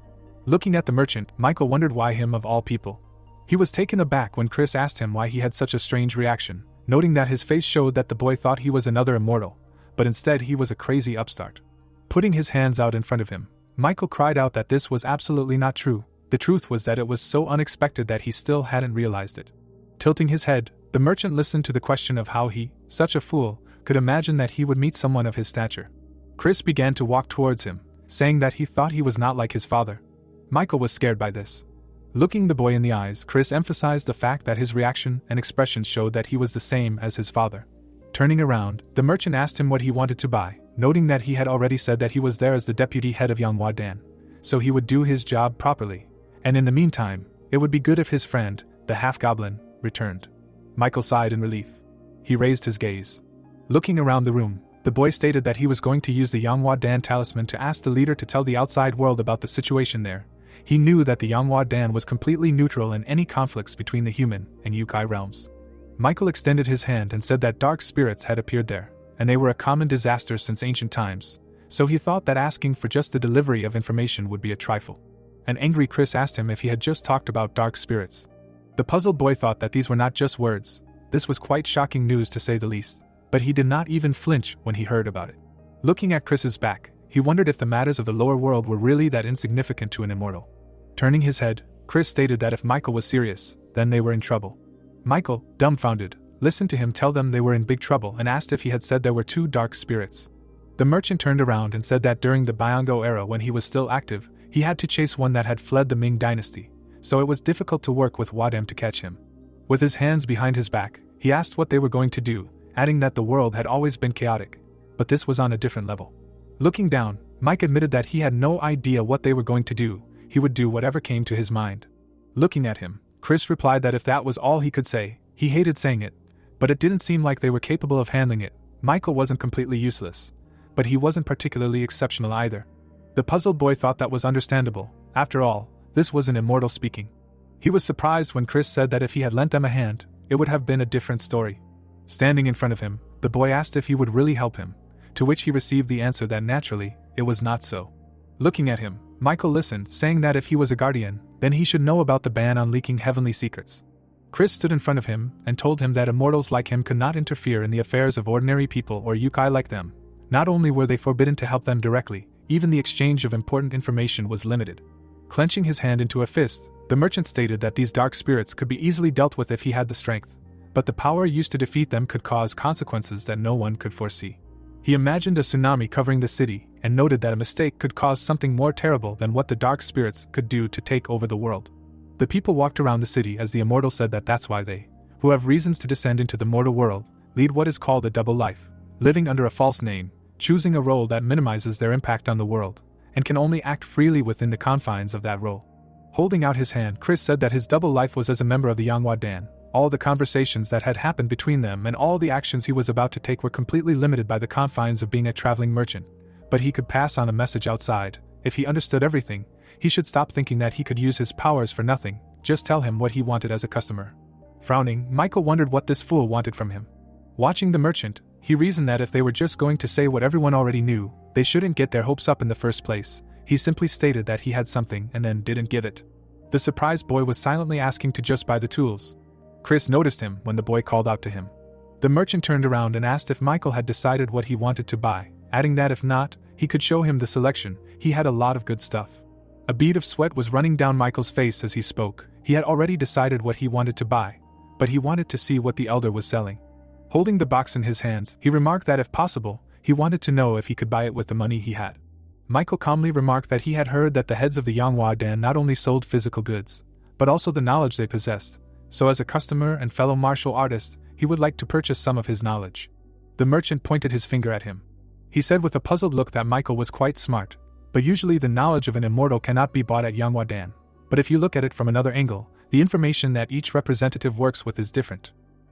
Looking at the merchant, Michael wondered why him of all people. He was taken aback when Chris asked him why he had such a strange reaction, noting that his face showed that the boy thought he was another immortal, but instead he was a crazy upstart. Putting his hands out in front of him, Michael cried out that this was absolutely not true. The truth was that it was so unexpected that he still hadn't realized it. Tilting his head, the merchant listened to the question of how he, such a fool, could imagine that he would meet someone of his stature. Chris began to walk towards him, saying that he thought he was not like his father. Michael was scared by this. Looking the boy in the eyes, Chris emphasized the fact that his reaction and expression showed that he was the same as his father. Turning around, the merchant asked him what he wanted to buy, noting that he had already said that he was there as the deputy head of Manhwa Dan, so he would do his job properly, and in the meantime, it would be good if his friend, the half-goblin, returned. Michael sighed in relief. He raised his gaze. Looking around the room, the boy stated that he was going to use the Manhwa Dan talisman to ask the leader to tell the outside world about the situation there. He knew that the Manhwa Dan was completely neutral in any conflicts between the human and yokai realms. Michael extended his hand and said that dark spirits had appeared there, and they were a common disaster since ancient times, so he thought that asking for just the delivery of information would be a trifle. An angry Chris asked him if he had just talked about dark spirits. The puzzled boy thought that these were not just words. This was quite shocking news to say the least, but he did not even flinch when he heard about it. Looking at Chris's back, he wondered if the matters of the lower world were really that insignificant to an immortal. Turning his head, Chris stated that if Michael was serious, then they were in trouble. Michael, dumbfounded, listened to him tell them they were in big trouble and asked if he had said there were 2 dark spirits. The merchant turned around and said that during the Byongo era when he was still active, he had to chase one that had fled the Ming dynasty, so it was difficult to work with Wadam to catch him. With his hands behind his back, he asked what they were going to do, adding that the world had always been chaotic, but this was on a different level. Looking down, Mike admitted that he had no idea what they were going to do. He would do whatever came to his mind. Looking at him, Chris replied that if that was all he could say, he hated saying it, but it didn't seem like they were capable of handling it. Michael wasn't completely useless, but he wasn't particularly exceptional either. The puzzled boy thought that was understandable. After all, this was an immortal speaking. He was surprised when Chris said that if he had lent them a hand, it would have been a different story. Standing in front of him, the boy asked if he would really help him, to which he received the answer that naturally, it was not so. Looking at him, Michael listened, saying that if he was a guardian, then he should know about the ban on leaking heavenly secrets. Chris stood in front of him and told him that immortals like him could not interfere in the affairs of ordinary people or yokai like them. Not only were they forbidden to help them directly, even the exchange of important information was limited. Clenching his hand into a fist, the merchant stated that these dark spirits could be easily dealt with if he had the strength, but the power used to defeat them could cause consequences that no one could foresee. He imagined a tsunami covering the city and noted that a mistake could cause something more terrible than what the dark spirits could do to take over the world. The people walked around the city as the immortal said that that's why they, who have reasons to descend into the mortal world, lead what is called a double life, living under a false name, choosing a role that minimizes their impact on the world, and can only act freely within the confines of that role. Holding out his hand, Chris said that his double life was as a member of the Manhwa Dan. All the conversations that had happened between them and all the actions he was about to take were completely limited by the confines of being a traveling merchant, but he could pass on a message outside. If he understood everything, he should stop thinking that he could use his powers for nothing, just tell him what he wanted as a customer. Frowning, Michael wondered what this fool wanted from him. Watching the merchant, he reasoned that if they were just going to say what everyone already knew, they shouldn't get their hopes up in the first place. He simply stated that he had something and then didn't give it. The surprised boy was silently asking to just buy the tools. Chris noticed him when the boy called out to him. The merchant turned around and asked if Michael had decided what he wanted to buy, adding that if not, he could show him the selection. He had a lot of good stuff. A bead of sweat was running down Michael's face as he spoke. He had already decided what he wanted to buy, but he wanted to see what the elder was selling. Holding the box in his hands, he remarked that if possible, he wanted to know if he could buy it with the money he had. Michael calmly remarked that he had heard that the heads of the Manhwa Dan not only sold physical goods, but also the knowledge they possessed, so as a customer and fellow martial artist, he would like to purchase some of his knowledge. The merchant pointed his finger at him. He said with a puzzled look that Michael was quite smart, but usually the knowledge of an immortal cannot be bought at Manhwa Dan. But if you look at it from another angle, the information that each representative works with is different.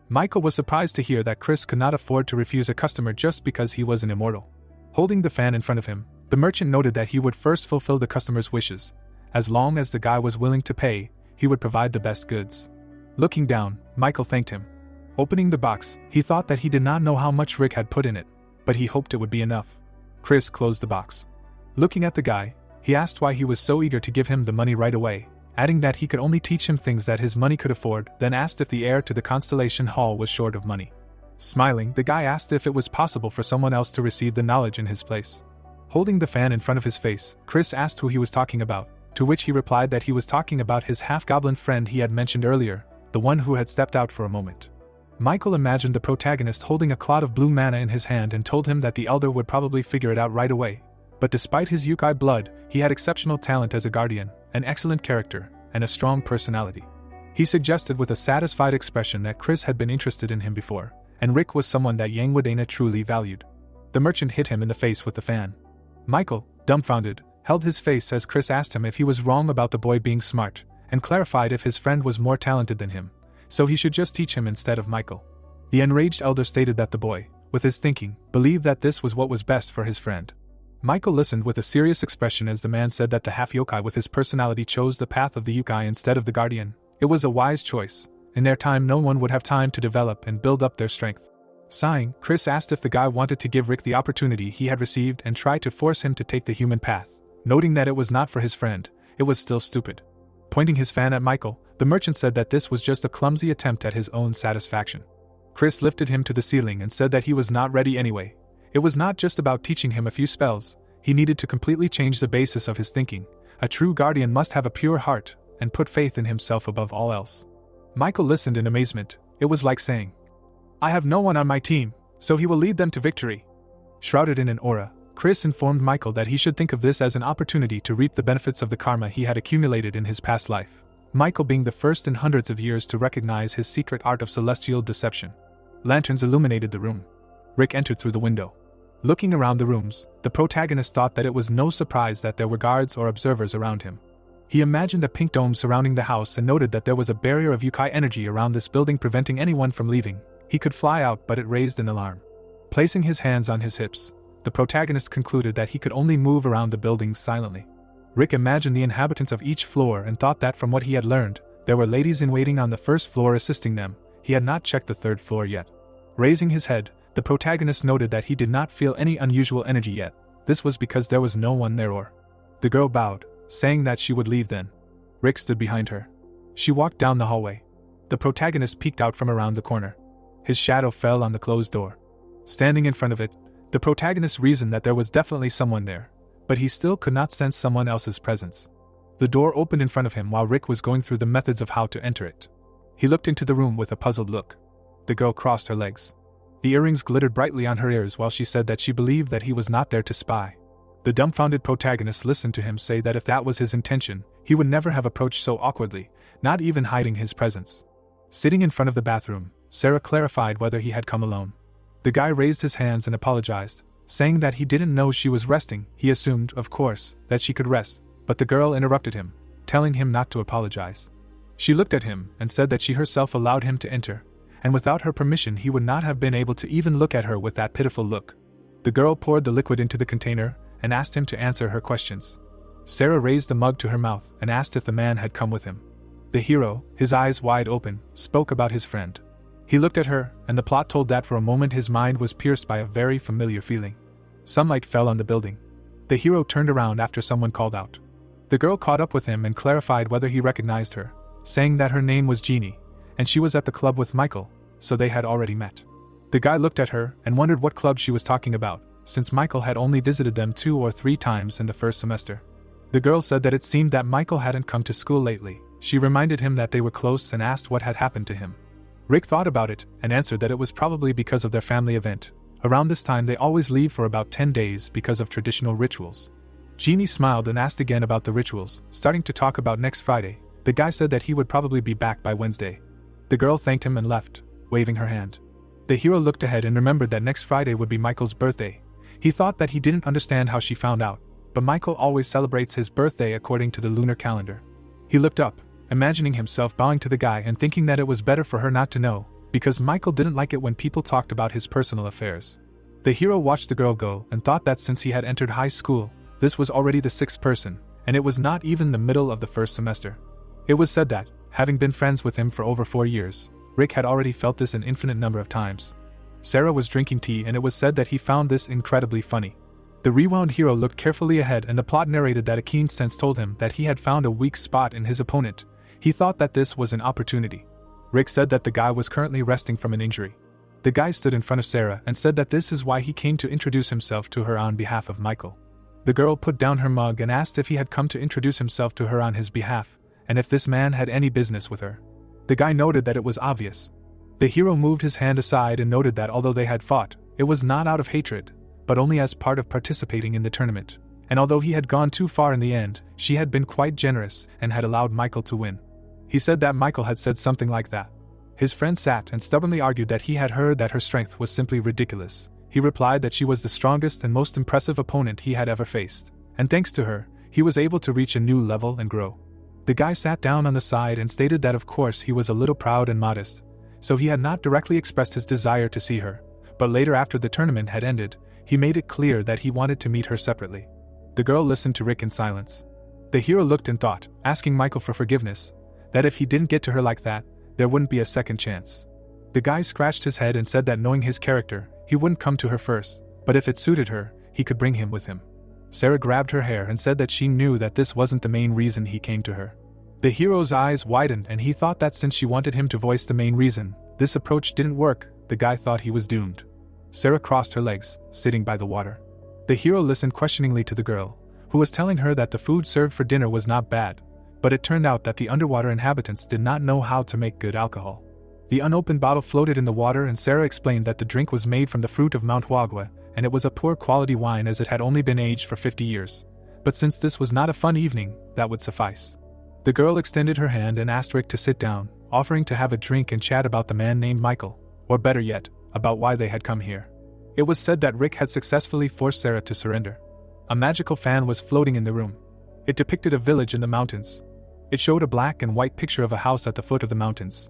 Michael was surprised to hear that Chris could not afford to refuse a customer just because he was an immortal. Holding the fan in front of him, the merchant noted that he would first fulfill the customer's wishes. As long as the guy was willing to pay, he would provide the best goods. Looking down, Michael thanked him. Opening the box, he thought that he did not know how much Rick had put in it, but he hoped it would be enough. Chris closed the box. Looking at the guy, he asked why he was so eager to give him the money right away, adding that he could only teach him things that his money could afford, then asked if the heir to the Constellation Hall was short of money. Smiling, the guy asked if it was possible for someone else to receive the knowledge in his place. Holding the fan in front of his face, Chris asked who he was talking about, to which he replied that he was talking about his half-goblin friend he had mentioned earlier, the one who had stepped out for a moment. Michael imagined the protagonist holding a clod of blue mana in his hand and told him that the elder would probably figure it out right away. But despite his yokai blood, he had exceptional talent as a guardian, an excellent character, and a strong personality. He suggested with a satisfied expression that Chris had been interested in him before, and Rick was someone that Yangwadena truly valued. The merchant hit him in the face with the fan. Michael, dumbfounded, held his face as Chris asked him if he was wrong about the boy being smart, and clarified if his friend was more talented than him, so he should just teach him instead of Michael. The enraged elder stated that the boy, with his thinking, believed that this was what was best for his friend. Michael listened with a serious expression as the man said that the half-yokai with his personality chose the path of the yokai instead of the guardian. It was a wise choice. In their time no one would have time to develop and build up their strength. Sighing, Chris asked if the guy wanted to give Rick the opportunity he had received and tried to force him to take the human path. Noting that it was not for his friend, it was still stupid. Pointing his fan at Michael, the merchant said that this was just a clumsy attempt at his own satisfaction. Chris lifted him to the ceiling and said that he was not ready anyway. It was not just about teaching him a few spells, he needed to completely change the basis of his thinking. A true guardian must have a pure heart, and put faith in himself above all else. Michael listened in amazement. It was like saying, "I have no one on my team, so he will lead them to victory." Shrouded in an aura, Chris informed Michael that he should think of this as an opportunity to reap the benefits of the karma he had accumulated in his past life. Michael being the first in hundreds of years to recognize his secret art of celestial deception. Lanterns illuminated the room. Rick entered through the window. Looking around the rooms, the protagonist thought that it was no surprise that there were guards or observers around him. He imagined a pink dome surrounding the house and noted that there was a barrier of yokai energy around this building preventing anyone from leaving. He could fly out, but it raised an alarm. Placing his hands on his hips, the protagonist concluded that he could only move around the buildings silently. Rick imagined the inhabitants of each floor and thought that from what he had learned, there were ladies in waiting on the first floor assisting them. He had not checked the third floor yet. Raising his head, the protagonist noted that he did not feel any unusual energy yet. This was because there was no one there or. The girl bowed, saying that she would leave then. Rick stood behind her. She walked down the hallway. The protagonist peeked out from around the corner. His shadow fell on the closed door. Standing in front of it, the protagonist reasoned that there was definitely someone there, but he still could not sense someone else's presence. The door opened in front of him while Rick was going through the methods of how to enter it. He looked into the room with a puzzled look. The girl crossed her legs. The earrings glittered brightly on her ears while she said that she believed that he was not there to spy. The dumbfounded protagonist listened to him say that if that was his intention, he would never have approached so awkwardly, not even hiding his presence. Sitting in front of the bathroom, Sarah clarified whether he had come alone. The guy raised his hands and apologized, saying that he didn't know she was resting. He assumed, of course, that she could rest, but the girl interrupted him, telling him not to apologize. She looked at him and said that she herself allowed him to enter, and without her permission he would not have been able to even look at her with that pitiful look. The girl poured the liquid into the container and asked him to answer her questions. Sarah raised the mug to her mouth and asked if the man had come with him. The hero, his eyes wide open, spoke about his friend. He looked at her, and the plot told that for a moment his mind was pierced by a very familiar feeling. Sunlight fell on the building. The hero turned around after someone called out. The girl caught up with him and clarified whether he recognized her, saying that her name was Jeannie, and she was at the club with Michael, so they had already met. The guy looked at her and wondered what club she was talking about, since Michael had only visited them 2 or 3 times in the first semester. The girl said that it seemed that Michael hadn't come to school lately. She reminded him that they were close and asked what had happened to him. Rick thought about it and answered that it was probably because of their family event. Around this time they always leave for about 10 days because of traditional rituals. Jeannie smiled and asked again about the rituals, starting to talk about next Friday. The guy said that he would probably be back by Wednesday. The girl thanked him and left, waving her hand. The hero looked ahead and remembered that next Friday would be Michael's birthday. He thought that he didn't understand how she found out, but Michael always celebrates his birthday according to the lunar calendar. He looked up, imagining himself bowing to the guy and thinking that it was better for her not to know, because Michael didn't like it when people talked about his personal affairs. The hero watched the girl go and thought that since he had entered high school, this was already the 6th person, and it was not even the middle of the first semester. It was said that, having been friends with him for over 4 years, Rick had already felt this an infinite number of times. Sarah was drinking tea and it was said that he found this incredibly funny. The rewound hero looked carefully ahead and the plot narrated that a keen sense told him that he had found a weak spot in his opponent. He thought that this was an opportunity. Rick said that the guy was currently resting from an injury. The guy stood in front of Sarah and said that this is why he came to introduce himself to her on behalf of Michael. The girl put down her mug and asked if he had come to introduce himself to her on his behalf, and if this man had any business with her. The guy noted that it was obvious. The hero moved his hand aside and noted that although they had fought, it was not out of hatred, but only as part of participating in the tournament. And although he had gone too far in the end, she had been quite generous and had allowed Michael to win. He said that Michael had said something like that. His friend sat and stubbornly argued that he had heard that her strength was simply ridiculous. He replied that she was the strongest and most impressive opponent he had ever faced, and thanks to her, he was able to reach a new level and grow. The guy sat down on the side and stated that of course he was a little proud and modest, so he had not directly expressed his desire to see her, but later after the tournament had ended, he made it clear that he wanted to meet her separately. The girl listened to Rick in silence. The hero looked and thought, asking Michael for forgiveness, that if he didn't get to her like that, there wouldn't be a second chance. The guy scratched his head and said that knowing his character, he wouldn't come to her first, but if it suited her, he could bring him with him. Sarah grabbed her hair and said that she knew that this wasn't the main reason he came to her. The hero's eyes widened and he thought that since she wanted him to voice the main reason, this approach didn't work. The guy thought he was doomed. Sarah crossed her legs, sitting by the water. The hero listened questioningly to the girl, who was telling her that the food served for dinner was not bad, but it turned out that the underwater inhabitants did not know how to make good alcohol. The unopened bottle floated in the water and Sarah explained that the drink was made from the fruit of Manhwa, and it was a poor quality wine as it had only been aged for 50 years. But since this was not a fun evening, that would suffice. The girl extended her hand and asked Rick to sit down, offering to have a drink and chat about the man named Michael, or better yet, about why they had come here. It was said that Rick had successfully forced Sarah to surrender. A magical fan was floating in the room. It depicted a village in the mountains. It showed a black and white picture of a house at the foot of the mountains.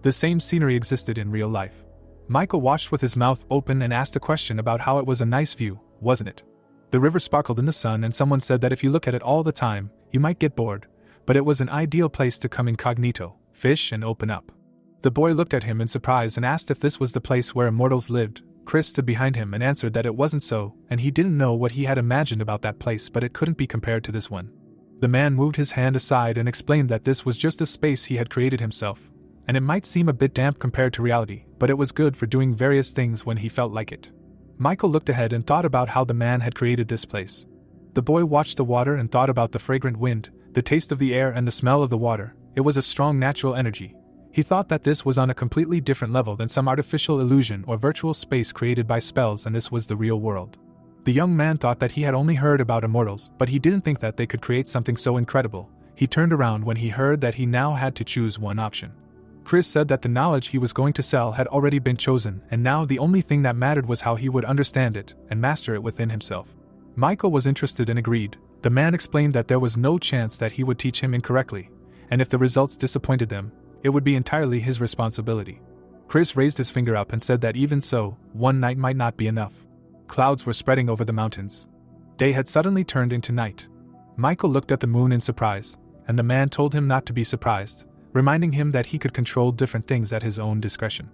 The same scenery existed in real life. Michael watched with his mouth open and asked a question about how it was a nice view, wasn't it? The river sparkled in the sun and someone said that if you look at it all the time, you might get bored, but it was an ideal place to come incognito, fish and open up. The boy looked at him in surprise and asked if this was the place where immortals lived. Chris stood behind him and answered that it wasn't so, and he didn't know what he had imagined about that place, but it couldn't be compared to this one. The man moved his hand aside and explained that this was just a space he had created himself, and it might seem a bit damp compared to reality, but it was good for doing various things when he felt like it. Michael looked ahead and thought about how the man had created this place. The boy watched the water and thought about the fragrant wind, the taste of the air and the smell of the water. It was a strong natural energy. He thought that this was on a completely different level than some artificial illusion or virtual space created by spells, and this was the real world. The young man thought that he had only heard about immortals, but he didn't think that they could create something so incredible. He turned around when he heard that he now had to choose one option. Chris said that the knowledge he was going to sell had already been chosen, and now the only thing that mattered was how he would understand it and master it within himself. Michael was interested and agreed. The man explained that there was no chance that he would teach him incorrectly, and if the results disappointed them, it would be entirely his responsibility. Chris raised his finger up and said that even so, one night might not be enough. Clouds were spreading over the mountains. Day had suddenly turned into night. Michael looked at the moon in surprise, and the man told him not to be surprised, reminding him that he could control different things at his own discretion.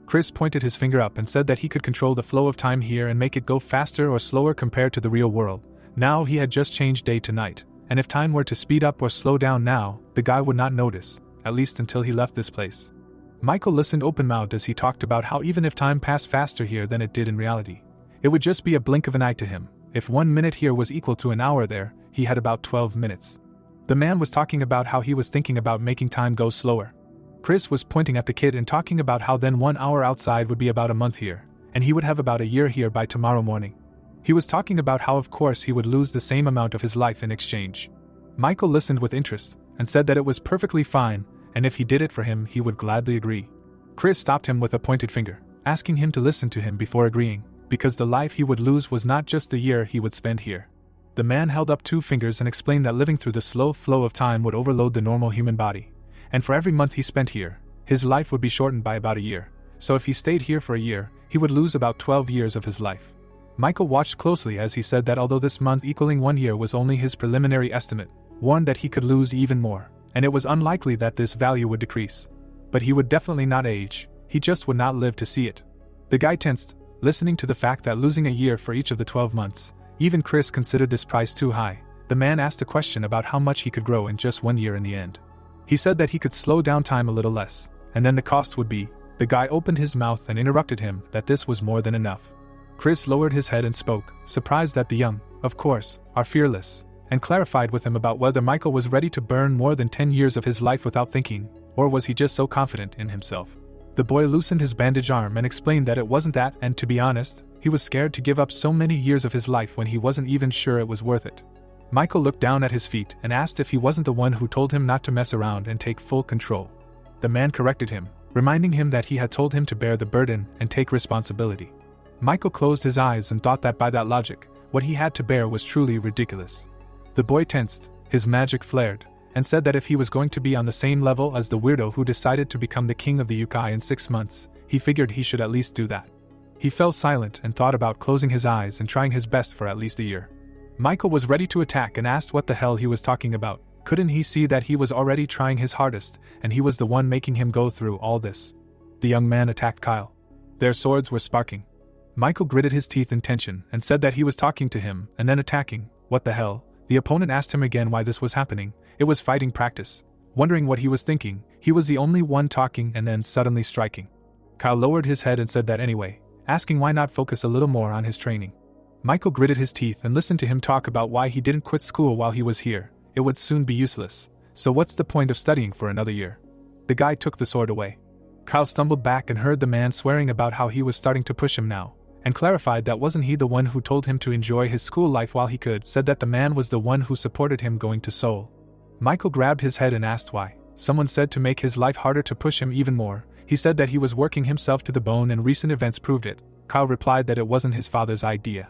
Chris pointed his finger up and said that he could control the flow of time here and make it go faster or slower compared to the real world. Now he had just changed day to night, and if time were to speed up or slow down now, the guy would not notice, at least until he left this place. Michael listened open-mouthed as he talked about how even if time passed faster here than it did in reality, it would just be a blink of an eye to him. If 1 minute here was equal to an hour there, he had about 12 minutes. The man was talking about how he was thinking about making time go slower. Chris was pointing at the kid and talking about how then 1 hour outside would be about a month here, and he would have about a year here by tomorrow morning. He was talking about how of course he would lose the same amount of his life in exchange. Michael listened with interest, and said that it was perfectly fine, and if he did it for him he would gladly agree. Chris stopped him with a pointed finger, asking him to listen to him before agreeing, because the life he would lose was not just the year he would spend here. The man held up 2 fingers and explained that living through the slow flow of time would overload the normal human body, and for every month he spent here, his life would be shortened by about a year, so if he stayed here for a year, he would lose about 12 years of his life. Michael watched closely as he said that although this month equaling 1 year was only his preliminary estimate, warned that he could lose even more, and it was unlikely that this value would decrease. But he would definitely not age, he just would not live to see it. The guy tensed, listening to the fact that losing a year for each of the 12 months, even Chris considered this price too high. The man asked a question about how much he could grow in just 1 year in the end. He said that he could slow down time a little less, and then the cost would be The guy opened his mouth and interrupted him that this was more than enough. Chris lowered his head and spoke, surprised that the young, of course, are fearless, and clarified with him about whether Michael was ready to burn more than 10 years of his life without thinking, or was he just so confident in himself. The boy loosened his bandaged arm and explained that it wasn't that, and to be honest, he was scared to give up so many years of his life when he wasn't even sure it was worth it. Michael looked down at his feet and asked if he wasn't the one who told him not to mess around and take full control. The man corrected him, reminding him that he had told him to bear the burden and take responsibility. Michael closed his eyes and thought that by that logic, what he had to bear was truly ridiculous. The boy tensed, his magic flared, and said that if he was going to be on the same level as the weirdo who decided to become the king of the yokai in 6 months, he figured he should at least do that. He fell silent and thought about closing his eyes and trying his best for at least a year. Michael was ready to attack and asked what the hell he was talking about. Couldn't he see that he was already trying his hardest, and he was the one making him go through all this? The young man attacked Kyle. Their swords were sparking. Michael gritted his teeth in tension and said that he was talking to him and then attacking. What the hell? The opponent asked him again why this was happening. It was fighting practice. Wondering what he was thinking, he was the only one talking and then suddenly striking. Kyle lowered his head and said that anyway, asking why not focus a little more on his training. Michael gritted his teeth and listened to him talk about why he didn't quit school while he was here. It would soon be useless, so what's the point of studying for another year? The guy took the sword away. Kyle stumbled back and heard the man swearing about how he was starting to push him now, and clarified that wasn't he the one who told him to enjoy his school life while he could, said that the man was the one who supported him going to Seoul. Michael grabbed his head and asked why. Someone said to make his life harder to push him even more. He said that he was working himself to the bone and recent events proved it. Kyle replied that it wasn't his father's idea.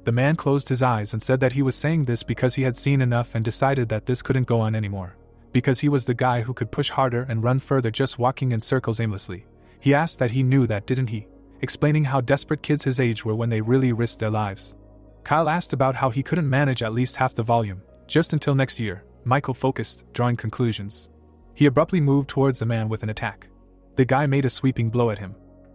The man closed his eyes and said that he was saying this because he had seen enough and decided that this couldn't go on anymore. Because he was the guy who could push harder and run further just walking in circles aimlessly. He asked that he knew that, didn't he? Explaining how desperate kids his age were when they really risked their lives. Kyle asked about how he couldn't manage at least half the volume, just until next year. Michael focused, drawing conclusions. He abruptly moved towards the man with an attack. The guy made a sweeping blow at him.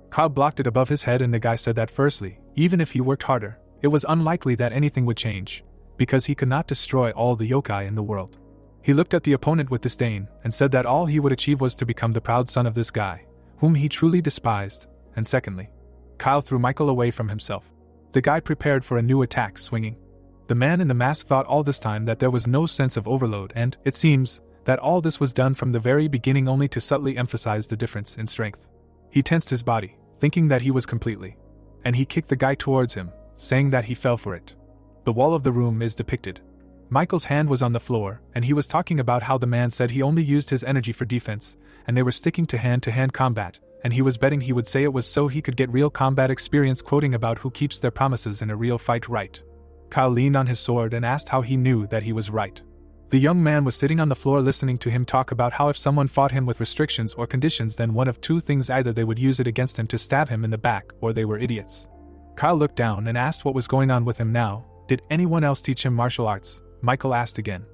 Kyle blocked it above his head and the guy said that firstly, even if he worked harder, it was unlikely that anything would change, because he could not destroy all the yokai in the world. He looked at the opponent with disdain and said that all he would achieve was to become the proud son of this guy, whom he truly despised. And secondly, Kyle threw Michael away from himself. The guy prepared for a new attack, swinging. The man in the mask thought all this time that there was no sense of overload and, it seems, that all this was done from the very beginning only to subtly emphasize the difference in strength. He tensed his body, thinking that he was completely. And he kicked the guy towards him, saying that he fell for it. The wall of the room is depicted. Michael's hand was on the floor, and he was talking about how the man said he only used his energy for defense, and they were sticking to hand-to-hand combat. And he was betting he would say it was so he could get real combat experience, quoting about who keeps their promises in a real fight right. Kyle leaned on his sword and asked how he knew that he was right. The young man was sitting on the floor listening to him talk about how if someone fought him with restrictions or conditions, then one of two things: either they would use it against him to stab him in the back, or they were idiots. Kyle looked down and asked what was going on with him now. Did anyone else teach him martial arts? Michael asked again.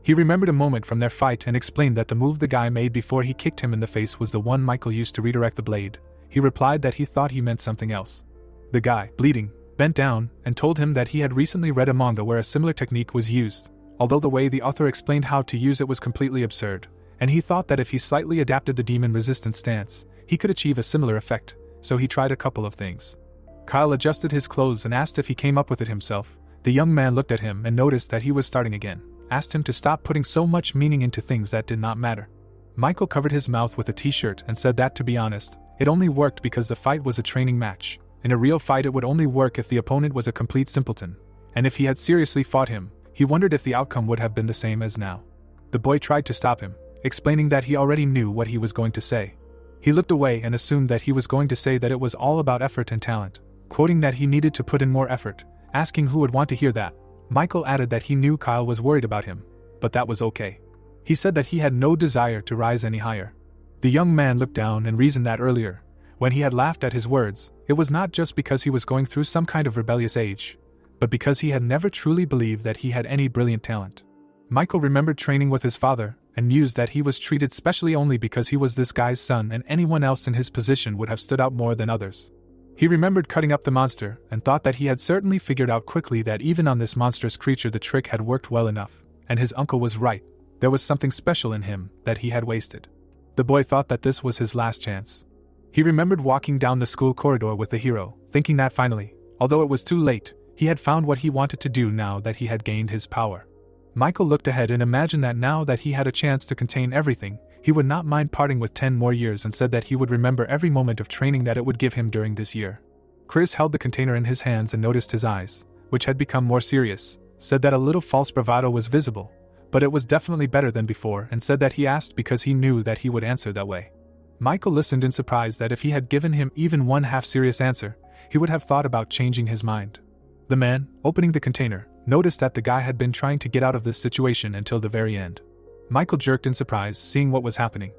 He remembered a moment from their fight and explained that the move the guy made before he kicked him in the face was the one Michael used to redirect the blade. He replied that he thought he meant something else. The guy, bleeding, bent down and told him that he had recently read a manga where a similar technique was used, although the way the author explained how to use it was completely absurd, and he thought that if he slightly adapted the demon resistance stance, he could achieve a similar effect, so he tried a couple of things. Kyle adjusted his clothes and asked if he came up with it himself. The young man looked at him and noticed that he was starting again. Asked him to stop putting so much meaning into things that did not matter. Michael covered his mouth with a t-shirt and said that, to be honest, it only worked because the fight was a training match. In a real fight it would only work if the opponent was a complete simpleton. And if he had seriously fought him, he wondered if the outcome would have been the same as now. The boy tried to stop him, explaining that he already knew what he was going to say. He looked away and assumed that he was going to say that it was all about effort and talent, quoting that he needed to put in more effort, asking who would want to hear that. Michael added that he knew Kyle was worried about him, but that was okay. He said that he had no desire to rise any higher. The young man looked down and reasoned that earlier, when he had laughed at his words, it was not just because he was going through some kind of rebellious age, but because he had never truly believed that he had any brilliant talent. Michael remembered training with his father, and mused that he was treated specially only because he was this guy's son and anyone else in his position would have stood out more than others. He remembered cutting up the monster, and thought that he had certainly figured out quickly that even on this monstrous creature the trick had worked well enough, and his uncle was right, there was something special in him that he had wasted. The boy thought that this was his last chance. He remembered walking down the school corridor with the hero, thinking that finally, although it was too late, he had found what he wanted to do now that he had gained his power. Michael looked ahead and imagined that now that he had a chance to contain everything, he would not mind parting with 10 more years, and said that he would remember every moment of training that it would give him during this year. Chris held the container in his hands and noticed his eyes, which had become more serious, said that a little false bravado was visible, but it was definitely better than before, and said that he asked because he knew that he would answer that way. Michael listened in surprise that if he had given him even one half-serious answer, he would have thought about changing his mind. The man, opening the container, noticed that the guy had been trying to get out of this situation until the very end. Michael jerked in surprise, seeing what was happening.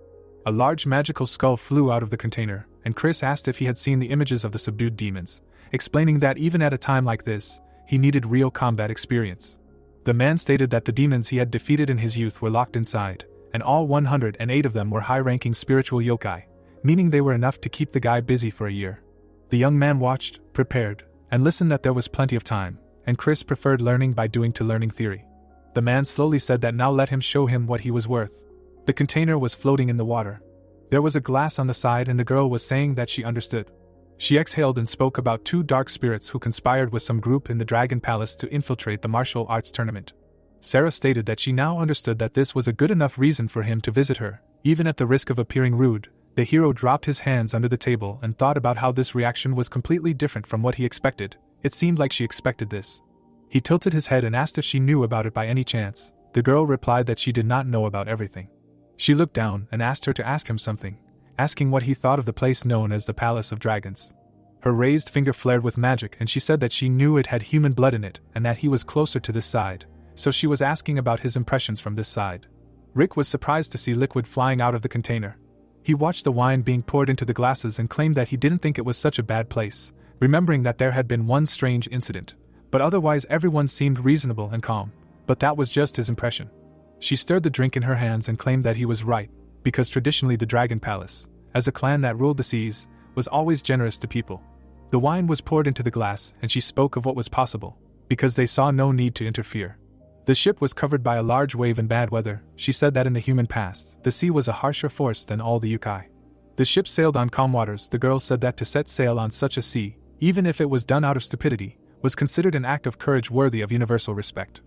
A large magical skull flew out of the container, and Chris asked if he had seen the images of the subdued demons, explaining that even at a time like this, he needed real combat experience. The man stated that the demons he had defeated in his youth were locked inside, and all 108 of them were high-ranking spiritual yokai, meaning they were enough to keep the guy busy for a year. The young man watched, prepared, and listened that there was plenty of time, and Chris preferred learning by doing to learning theory. The man slowly said that now let him show him what he was worth. The container was floating in the water. There was a glass on the side and the girl was saying that she understood. She exhaled and spoke about 2 dark spirits who conspired with some group in the Dragon Palace to infiltrate the martial arts tournament. Sarah stated that she now understood that this was a good enough reason for him to visit her, even at the risk of appearing rude. The hero dropped his hands under the table and thought about how this reaction was completely different from what he expected. It seemed like she expected this. He tilted his head and asked if she knew about it by any chance. The girl replied that she did not know about everything. She looked down and asked her to ask him something, asking what he thought of the place known as the Palace of Dragons. Her raised finger flared with magic and she said that she knew it had human blood in it and that he was closer to this side, so she was asking about his impressions from this side. Rick was surprised to see liquid flying out of the container. He watched the wine being poured into the glasses and claimed that he didn't think it was such a bad place, remembering that there had been one strange incident, but otherwise everyone seemed reasonable and calm, but that was just his impression. She stirred the drink in her hands and claimed that he was right, because traditionally the Dragon Palace, as a clan that ruled the seas, was always generous to people. The wine was poured into the glass and she spoke of what was possible, because they saw no need to interfere. The ship was covered by a large wave and bad weather. She said that in the human past, the sea was a harsher force than all the yokai. The ship sailed on calm waters. The girl said that to set sail on such a sea, even if it was done out of stupidity, was considered an act of courage worthy of universal respect.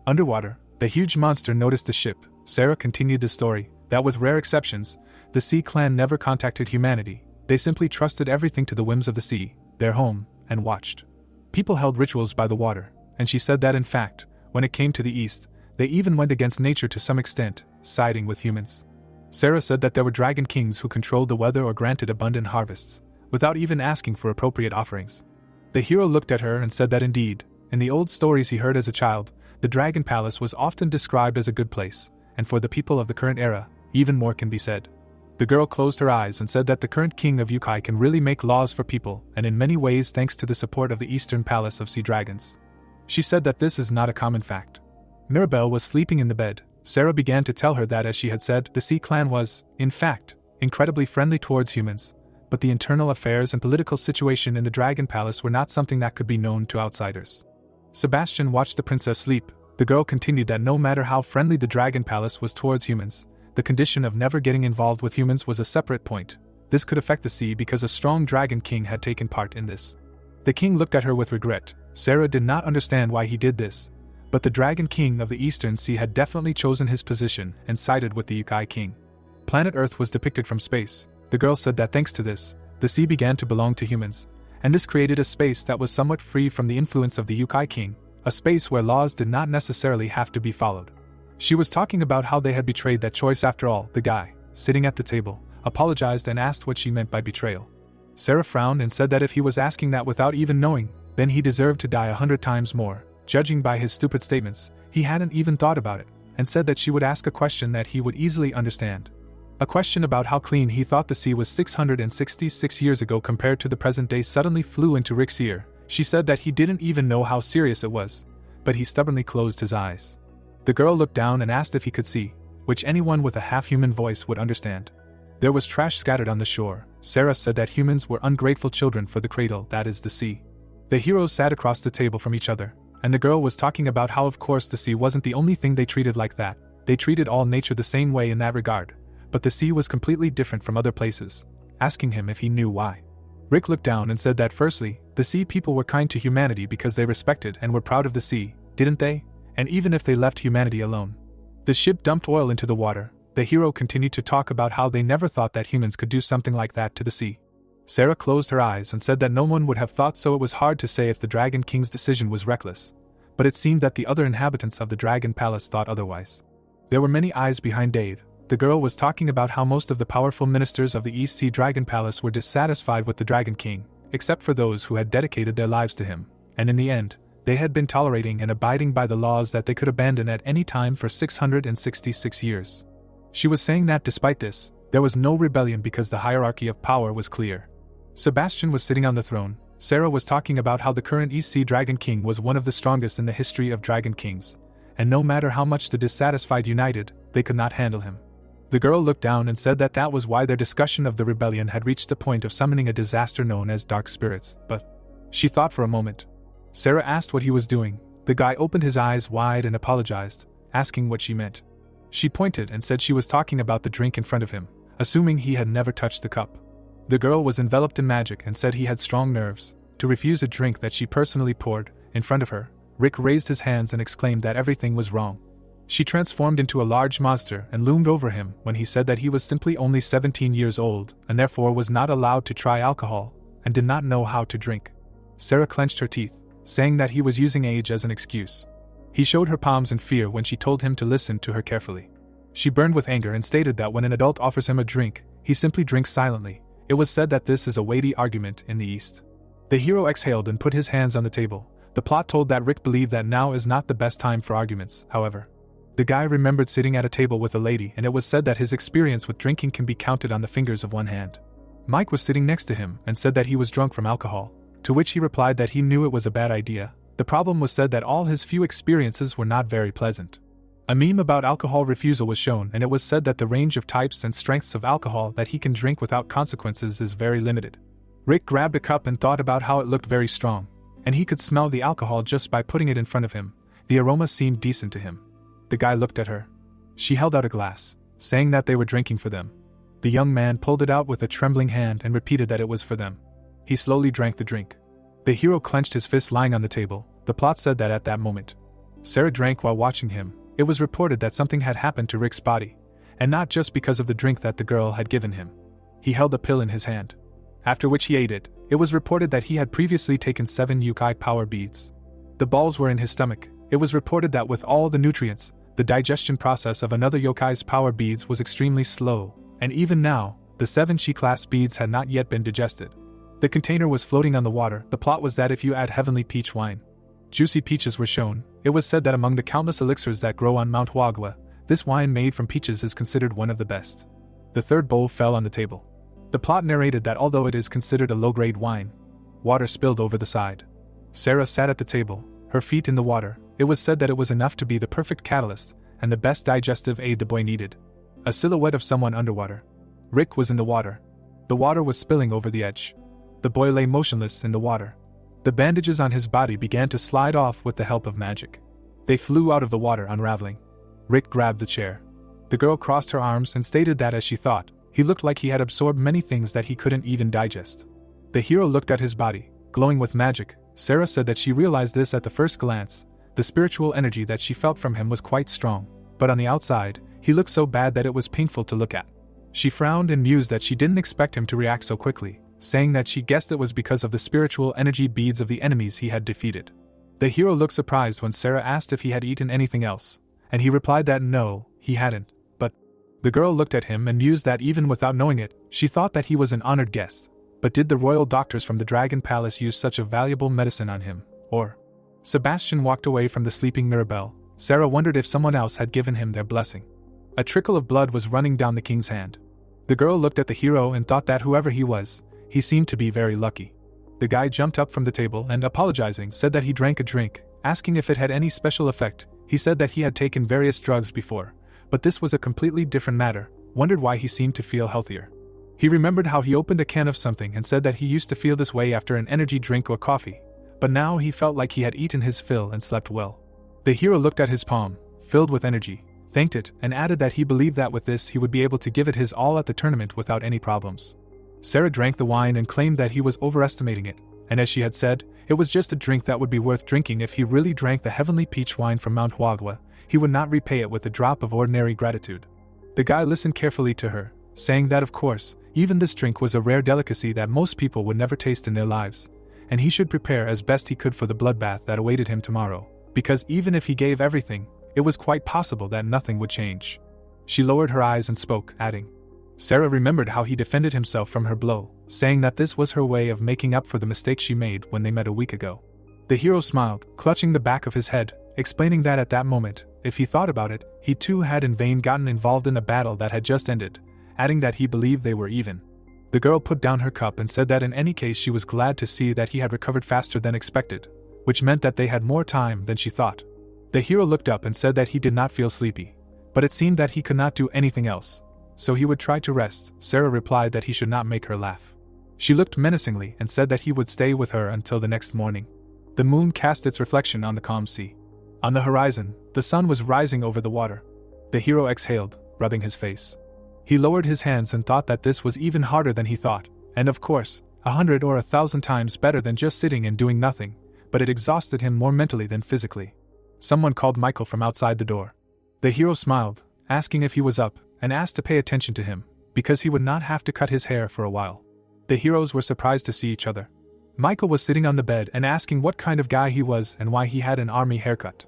Underwater, the huge monster noticed the ship. Sarah continued the story, that with rare exceptions, the Sea Clan never contacted humanity. They simply trusted everything to the whims of the sea, their home, and watched. People held rituals by the water, and she said that in fact, when it came to the east, they even went against nature to some extent, siding with humans. Sarah said that there were dragon kings who controlled the weather or granted abundant harvests, without even asking for appropriate offerings. The hero looked at her and said that indeed, in the old stories he heard as a child, the Dragon Palace was often described as a good place, and for the people of the current era, even more can be said. The girl closed her eyes and said that the current king of yokai can really make laws for people, and in many ways thanks to the support of the Eastern Palace of Sea Dragons. She said that this is not a common fact. Mirabelle was sleeping in the bed. Sarah began to tell her that, as she had said, the Sea Clan was, in fact, incredibly friendly towards humans, but the internal affairs and political situation in the Dragon Palace were not something that could be known to outsiders. Sebastian watched the princess sleep. The girl continued that no matter how friendly the Dragon Palace was towards humans, the condition of never getting involved with humans was a separate point. This could affect the sea because a strong dragon king had taken part in this. The king looked at her with regret. Sarah did not understand why he did this, but the Dragon King of the Eastern Sea had definitely chosen his position and sided with the Yokai King. Planet Earth was depicted from space. The girl said that thanks to this, the sea began to belong to humans, and this created a space that was somewhat free from the influence of the Yokai King, a space where laws did not necessarily have to be followed. She was talking about how they had betrayed that choice after all. The guy, sitting at the table, apologized and asked what she meant by betrayal. Sarah frowned and said that if he was asking that without even knowing, then he deserved to die 100 times more. Judging by his stupid statements, he hadn't even thought about it, and said that she would ask a question that he would easily understand. A question about how clean he thought the sea was 666 years ago compared to the present day suddenly flew into Rick's ear. She said that he didn't even know how serious it was, but he stubbornly closed his eyes. The girl looked down and asked if he could see, which anyone with a half-human voice would understand. There was trash scattered on the shore. Sarah said that humans were ungrateful children for the cradle that is the sea. The heroes sat across the table from each other, and the girl was talking about how of course the sea wasn't the only thing they treated like that. They treated all nature the same way in that regard, but the sea was completely different from other places. asking him if he knew why. Rick looked down and said that firstly, the sea people were kind to humanity because they respected and were proud of the sea, didn't they? And even if they left humanity alone. The ship dumped oil into the water. The hero continued to talk about how they never thought that humans could do something like that to the sea. Sarah closed her eyes and said that no one would have thought so. It was hard to say if the Dragon King's decision was reckless, but it seemed that the other inhabitants of the Dragon Palace thought otherwise. There were many eyes behind Dave. The girl was talking about how most of the powerful ministers of the East Sea Dragon Palace were dissatisfied with the Dragon King, except for those who had dedicated their lives to him, and in the end, they had been tolerating and abiding by the laws that they could abandon at any time for 666 years. She was saying that despite this, there was no rebellion because the hierarchy of power was clear. Sebastian was sitting on the throne. Sarah was talking about how the current East Sea Dragon King was one of the strongest in the history of Dragon Kings, and no matter how much the dissatisfied united, they could not handle him. The girl looked down and said that that was why their discussion of the rebellion had reached the point of summoning a disaster known as dark spirits, but she thought for a moment. Sarah asked what he was doing. The guy opened his eyes wide and apologized, asking what she meant. She pointed and said she was talking about the drink in front of him, assuming he had never touched the cup. The girl was enveloped in magic and said he had strong nerves to refuse a drink that she personally poured in front of her. Rick raised his hands and exclaimed that everything was wrong. She transformed into a large monster and loomed over him when he said that he was simply only 17 years old and therefore was not allowed to try alcohol and did not know how to drink. Sarah clenched her teeth, saying that he was using age as an excuse. He showed her palms in fear when she told him to listen to her carefully. She burned with anger and stated that when an adult offers him a drink, he simply drinks silently. It was said that this is a weighty argument in the East. The hero exhaled and put his hands on the table. The plot told that Rick believed that now is not the best time for arguments, however. The guy remembered sitting at a table with a lady, and it was said that his experience with drinking can be counted on the fingers of one hand. Mike was sitting next to him and said that he was drunk from alcohol, to which he replied that he knew it was a bad idea. The problem was said that all his few experiences were not very pleasant. A meme about alcohol refusal was shown, and it was said that the range of types and strengths of alcohol that he can drink without consequences is very limited. Rick grabbed a cup and thought about how it looked very strong, and he could smell the alcohol just by putting it in front of him. The aroma seemed decent to him. The guy looked at her. She held out a glass, saying that they were drinking for them. The young man pulled it out with a trembling hand and repeated that it was for them. He slowly drank the drink. The hero clenched his fist lying on the table. The plot said that at that moment, Sarah drank while watching him. It was reported that something had happened to Rick's body, and not just because of the drink that the girl had given him. He held a pill in his hand, after which he ate it. It was reported that he had previously taken 7 yokai power beads. The balls were in his stomach. It was reported that with all the nutrients, the digestion process of another yokai's power beads was extremely slow, and even now, the 7 Shi-class beads had not yet been digested. The container was floating on the water. The plot was that if you add heavenly peach wine, juicy peaches were shown. It was said that among the countless elixirs that grow on Mount Wagwa, this wine made from peaches is considered one of the best. The third bowl fell on the table. The plot narrated that although it is considered a low-grade wine, water spilled over the side. Sarah sat at the table, her feet in the water. It was said that it was enough to be the perfect catalyst and the best digestive aid the boy needed. A silhouette of someone underwater. Rick was in the water. The water was spilling over the edge. The boy lay motionless in the water. The bandages on his body began to slide off with the help of magic. They flew out of the water, unraveling. Rick grabbed the chair. The girl crossed her arms and stated that as she thought, he looked like he had absorbed many things that he couldn't even digest. The hero looked at his body, glowing with magic. Sarah said that she realized this at the first glance. The spiritual energy that she felt from him was quite strong, but on the outside, he looked so bad that it was painful to look at. She frowned and mused that she didn't expect him to react so quickly, saying that she guessed it was because of the spiritual energy beads of the enemies he had defeated. The hero looked surprised when Sarah asked if he had eaten anything else, and he replied that no, he hadn't, but the girl looked at him and mused that even without knowing it, she thought that he was an honored guest. But did the royal doctors from the Dragon Palace use such a valuable medicine on him, or? Sebastian walked away from the sleeping Mirabelle. Sarah wondered if someone else had given him their blessing. A trickle of blood was running down the king's hand. The girl looked at the hero and thought that whoever he was, he seemed to be very lucky. The guy jumped up from the table and, apologizing, said that he drank a drink, asking if it had any special effect. He said that he had taken various drugs before, but this was a completely different matter, wondered why he seemed to feel healthier. He remembered how he opened a can of something and said that he used to feel this way after an energy drink or coffee, but now he felt like he had eaten his fill and slept well. The hero looked at his palm, filled with energy, thanked it, and added that he believed that with this he would be able to give it his all at the tournament without any problems. Sarah drank the wine and claimed that he was overestimating it, and as she had said, it was just a drink that would be worth drinking if he really drank the heavenly peach wine from Manhwa. He would not repay it with a drop of ordinary gratitude. The guy listened carefully to her, saying that of course, even this drink was a rare delicacy that most people would never taste in their lives, and he should prepare as best he could for the bloodbath that awaited him tomorrow, because even if he gave everything, it was quite possible that nothing would change. She lowered her eyes and spoke, adding. Sarah remembered how he defended himself from her blow, saying that this was her way of making up for the mistake she made when they met a week ago. The hero smiled, clutching the back of his head, explaining that at that moment, if he thought about it, he too had in vain gotten involved in a battle that had just ended, adding that he believed they were even. The girl put down her cup and said that in any case she was glad to see that he had recovered faster than expected, which meant that they had more time than she thought. The hero looked up and said that he did not feel sleepy, but it seemed that he could not do anything else, so he would try to rest. Sarah replied that he should not make her laugh. She looked menacingly and said that he would stay with her until the next morning. The moon cast its reflection on the calm sea. On the horizon, the sun was rising over the water. The hero exhaled, rubbing his face. He lowered his hands and thought that this was even harder than he thought, and of course, 100 or 1,000 times better than just sitting and doing nothing, but it exhausted him more mentally than physically. Someone called Michael from outside the door. The hero smiled, asking if he was up, and asked to pay attention to him, because he would not have to cut his hair for a while. The heroes were surprised to see each other. Michael was sitting on the bed and asking what kind of guy he was and why he had an army haircut.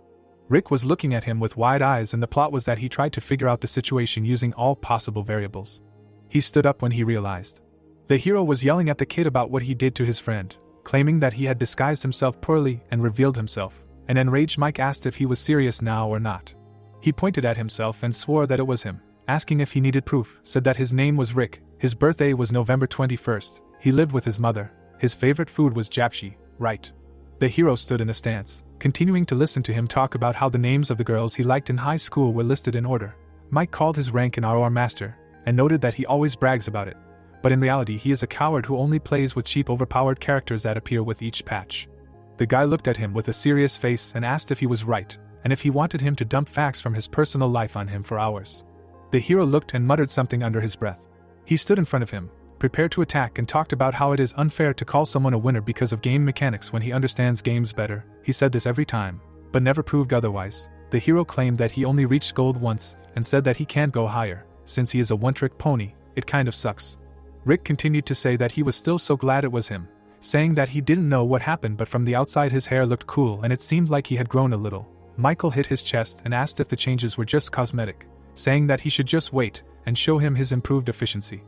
Rick was looking at him with wide eyes, and the plot was that he tried to figure out the situation using all possible variables. He stood up when he realized. The hero was yelling at the kid about what he did to his friend, claiming that he had disguised himself poorly and revealed himself. An enraged Mike asked if he was serious now or not. He pointed at himself and swore that it was him, asking if he needed proof, said that his name was Rick, his birthday was November 21st, he lived with his mother, his favorite food was japshi, right? The hero stood in a stance, continuing to listen to him talk about how the names of the girls he liked in high school were listed in order. Mike called his rank an RR master, and noted that he always brags about it, but in reality he is a coward who only plays with cheap overpowered characters that appear with each patch. The guy looked at him with a serious face and asked if he was right, and if he wanted him to dump facts from his personal life on him for hours. The hero looked and muttered something under his breath. He stood in front of him, prepared to attack, and talked about how it is unfair to call someone a winner because of game mechanics when he understands games better. He said this every time, but never proved otherwise. The hero claimed that he only reached gold once, and said that he can't go higher, since he is a one-trick pony. It kind of sucks. Rick continued to say that he was still so glad it was him, saying that he didn't know what happened, but from the outside his hair looked cool and it seemed like he had grown a little. Michael hit his chest and asked if the changes were just cosmetic, saying that he should just wait and show him his improved efficiency.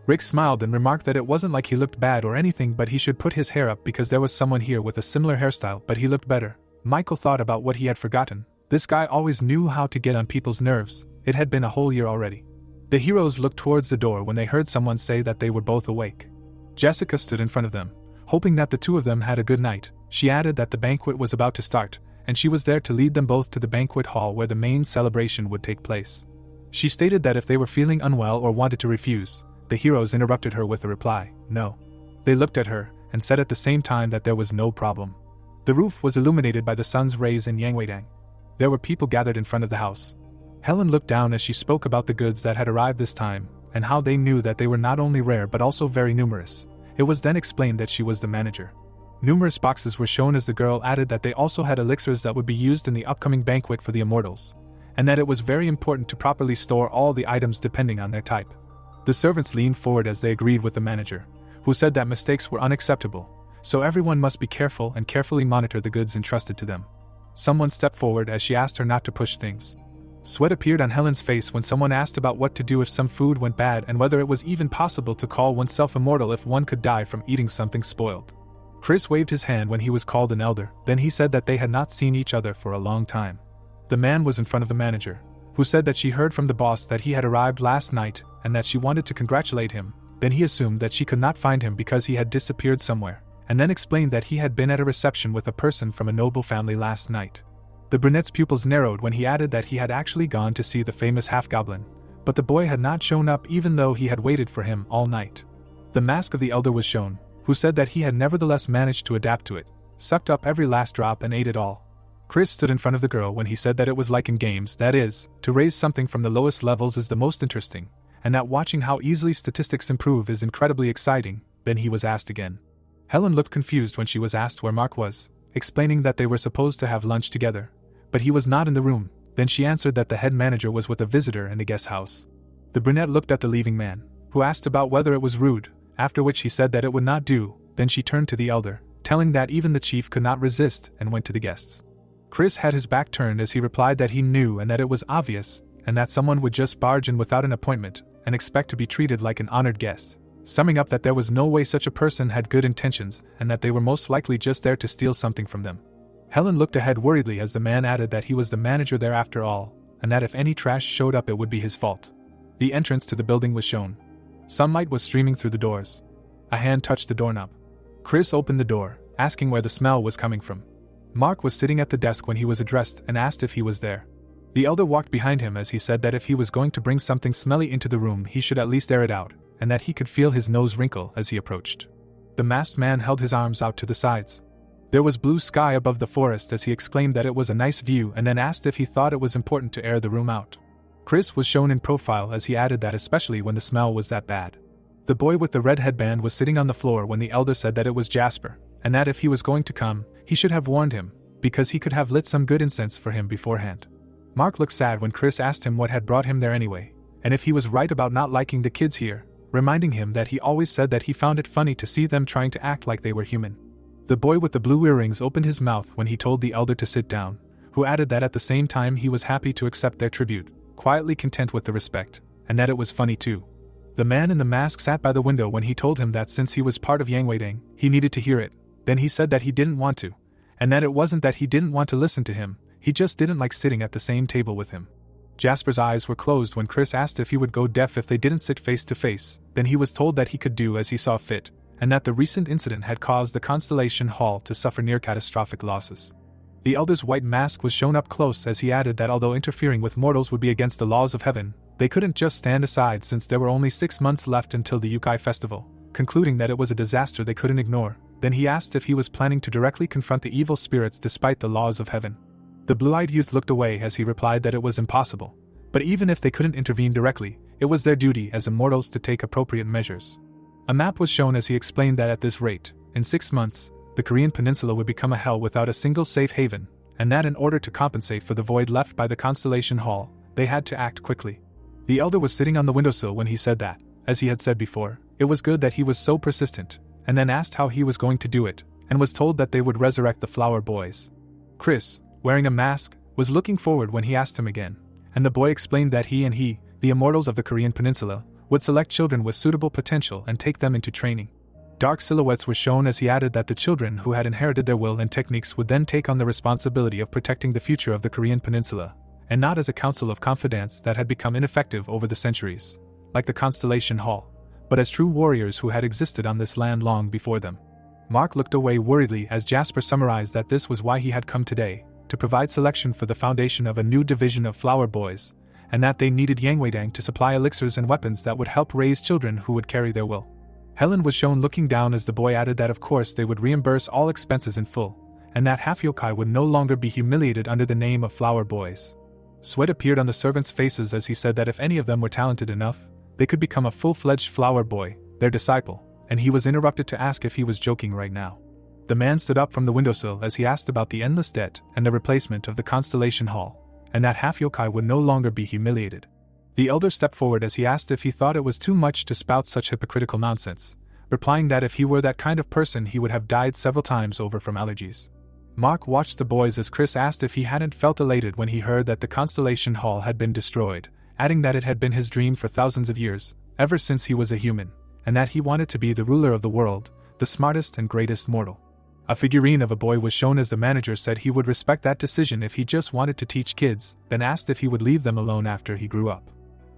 Rick smiled and remarked that it wasn't like he looked bad or anything, but he should put his hair up because there was someone here with a similar hairstyle but he looked better. Michael thought about what he had forgotten. This guy always knew how to get on people's nerves. It had been a whole year already. The heroes looked towards the door when they heard someone say that they were both awake. Jessica stood in front of them, hoping that the two of them had a good night. She added that the banquet was about to start, and she was there to lead them both to the banquet hall where the main celebration would take place. She stated that if they were feeling unwell or wanted to refuse, the heroes interrupted her with a reply, no. They looked at her, and said at the same time that there was no problem. The roof was illuminated by the sun's rays in Yangweidang. There were people gathered in front of the house. Helen looked down as she spoke about the goods that had arrived this time, and how they knew that they were not only rare but also very numerous. It was then explained that she was the manager. Numerous boxes were shown as the girl added that they also had elixirs that would be used in the upcoming banquet for the immortals, and that it was very important to properly store all the items depending on their type. The servants leaned forward as they agreed with the manager, who said that mistakes were unacceptable, so everyone must be careful and carefully monitor the goods entrusted to them. Someone stepped forward as she asked her not to push things. Sweat appeared on Helen's face when someone asked about what to do if some food went bad and whether it was even possible to call oneself immortal if one could die from eating something spoiled. Chris waved his hand when he was called an elder, then he said that they had not seen each other for a long time. The man was in front of the manager, who said that she heard from the boss that he had arrived last night and that she wanted to congratulate him. Then he assumed that she could not find him because he had disappeared somewhere, and then explained that he had been at a reception with a person from a noble family last night. The brunette's pupils narrowed when he added that he had actually gone to see the famous half-goblin, but the boy had not shown up even though he had waited for him all night. The mask of the elder was shown, who said that he had nevertheless managed to adapt to it, sucked up every last drop and ate it all. Chris stood in front of the girl when he said that it was like in games, that is, to raise something from the lowest levels is the most interesting, and that watching how easily statistics improve is incredibly exciting. Then he was asked again. Helen looked confused when she was asked where Mark was, explaining that they were supposed to have lunch together, but he was not in the room. Then she answered that the head manager was with a visitor in the guest house. The brunette looked at the leaving man, who asked about whether it was rude, after which he said that it would not do. Then she turned to the elder, telling that even the chief could not resist, and went to the guests. Chris had his back turned as he replied that he knew and that it was obvious, and that someone would just barge in without an appointment, and expect to be treated like an honored guest, summing up that there was no way such a person had good intentions, and that they were most likely just there to steal something from them. Helen looked ahead worriedly as the man added that he was the manager there after all, and that if any trash showed up it would be his fault. The entrance to the building was shown. Sunlight was streaming through the doors. A hand touched the doorknob. Chris opened the door, asking where the smell was coming from. Mark was sitting at the desk when he was addressed and asked if he was there. The elder walked behind him as he said that if he was going to bring something smelly into the room he should at least air it out, and that he could feel his nose wrinkle as he approached. The masked man held his arms out to the sides. There was blue sky above the forest as he exclaimed that it was a nice view and then asked if he thought it was important to air the room out. Chris was shown in profile as he added that especially when the smell was that bad. The boy with the red headband was sitting on the floor when the elder said that it was Jasper, and that if he was going to come, he should have warned him, because he could have lit some good incense for him beforehand. Mark looked sad when Chris asked him what had brought him there anyway, and if he was right about not liking the kids here, reminding him that he always said that he found it funny to see them trying to act like they were human. The boy with the blue earrings opened his mouth when he told the elder to sit down, who added that at the same time he was happy to accept their tribute, quietly content with the respect, and that it was funny too. The man in the mask sat by the window when he told him that since he was part of Yangweidang, he needed to hear it. Then he said that he didn't want to, and that it wasn't that he didn't want to listen to him, he just didn't like sitting at the same table with him. Jasper's eyes were closed when Chris asked if he would go deaf if they didn't sit face to face. Then he was told that he could do as he saw fit, and that the recent incident had caused the Constellation Hall to suffer near catastrophic losses. The elder's white mask was shown up close as he added that although interfering with mortals would be against the laws of heaven, they couldn't just stand aside since there were only 6 months left until the Yukai festival, concluding that it was a disaster they couldn't ignore. Then he asked if he was planning to directly confront the evil spirits despite the laws of heaven. The blue-eyed youth looked away as he replied that it was impossible, but even if they couldn't intervene directly, it was their duty as immortals to take appropriate measures. A map was shown as he explained that at this rate, in 6 months, the Korean peninsula would become a hell without a single safe haven, and that in order to compensate for the void left by the Constellation Hall, they had to act quickly. The elder was sitting on the windowsill when he said that, as he had said before, it was good that he was so persistent, and then asked how he was going to do it, and was told that they would resurrect the flower boys. Chris, wearing a mask, was looking forward when he asked him again, and the boy explained that he, the immortals of the Korean peninsula, would select children with suitable potential and take them into training. Dark silhouettes were shown as he added that the children who had inherited their will and techniques would then take on the responsibility of protecting the future of the Korean peninsula, and not as a council of confidants that had become ineffective over the centuries, like the Constellation Hall, but as true warriors who had existed on this land long before them. Mark looked away worriedly as Jasper summarized that this was why he had come today, to provide selection for the foundation of a new division of flower boys, and that they needed Yangweidang to supply elixirs and weapons that would help raise children who would carry their will. Helen was shown looking down as the boy added that of course they would reimburse all expenses in full, and that half yokai would no longer be humiliated under the name of flower boys. Sweat appeared on the servants' faces as he said that if any of them were talented enough, they could become a full-fledged flower boy, their disciple, and he was interrupted to ask if he was joking right now. The man stood up from the windowsill as he asked about the endless debt and the replacement of the Constellation Hall, and that half yokai would no longer be humiliated. The elder stepped forward as he asked if he thought it was too much to spout such hypocritical nonsense, replying that if he were that kind of person he would have died several times over from allergies. Mark watched the boys as Chris asked if he hadn't felt elated when he heard that the Constellation Hall had been destroyed, adding that it had been his dream for thousands of years, ever since he was a human, and that he wanted to be the ruler of the world, the smartest and greatest mortal. A figurine of a boy was shown as the manager said he would respect that decision if he just wanted to teach kids, then asked if he would leave them alone after he grew up.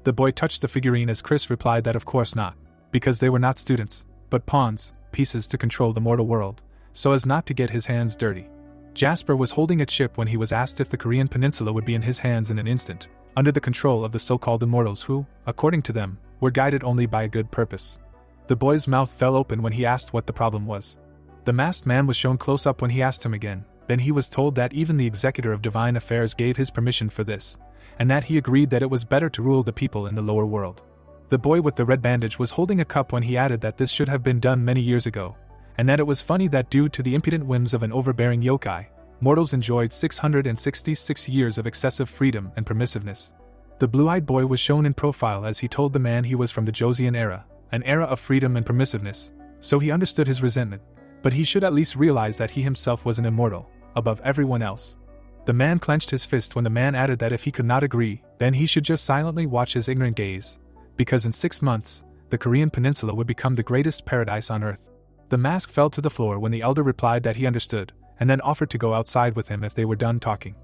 The boy touched the figurine as Chris replied that of course not, because they were not students, but pawns, pieces to control the mortal world, so as not to get his hands dirty. Jasper was holding a chip when he was asked if the Korean peninsula would be in his hands in an instant, under the control of the so-called immortals who, according to them, were guided only by a good purpose. The boy's mouth fell open when he asked what the problem was. The masked man was shown close up when he asked him again, then he was told that even the executor of divine affairs gave his permission for this, and that he agreed that it was better to rule the people in the lower world. The boy with the red bandage was holding a cup when he added that this should have been done many years ago, and that it was funny that due to the impudent whims of an overbearing yokai, mortals enjoyed 666 years of excessive freedom and permissiveness. The blue-eyed boy was shown in profile as he told the man he was from the Joseon era, an era of freedom and permissiveness, so he understood his resentment, but he should at least realize that he himself was an immortal, above everyone else. The man clenched his fist when the man added that if he could not agree, then he should just silently watch his ignorant gaze, because in 6 months, the Korean peninsula would become the greatest paradise on earth. The mask fell to the floor when the elder replied that he understood, and then offered to go outside with him if they were done talking.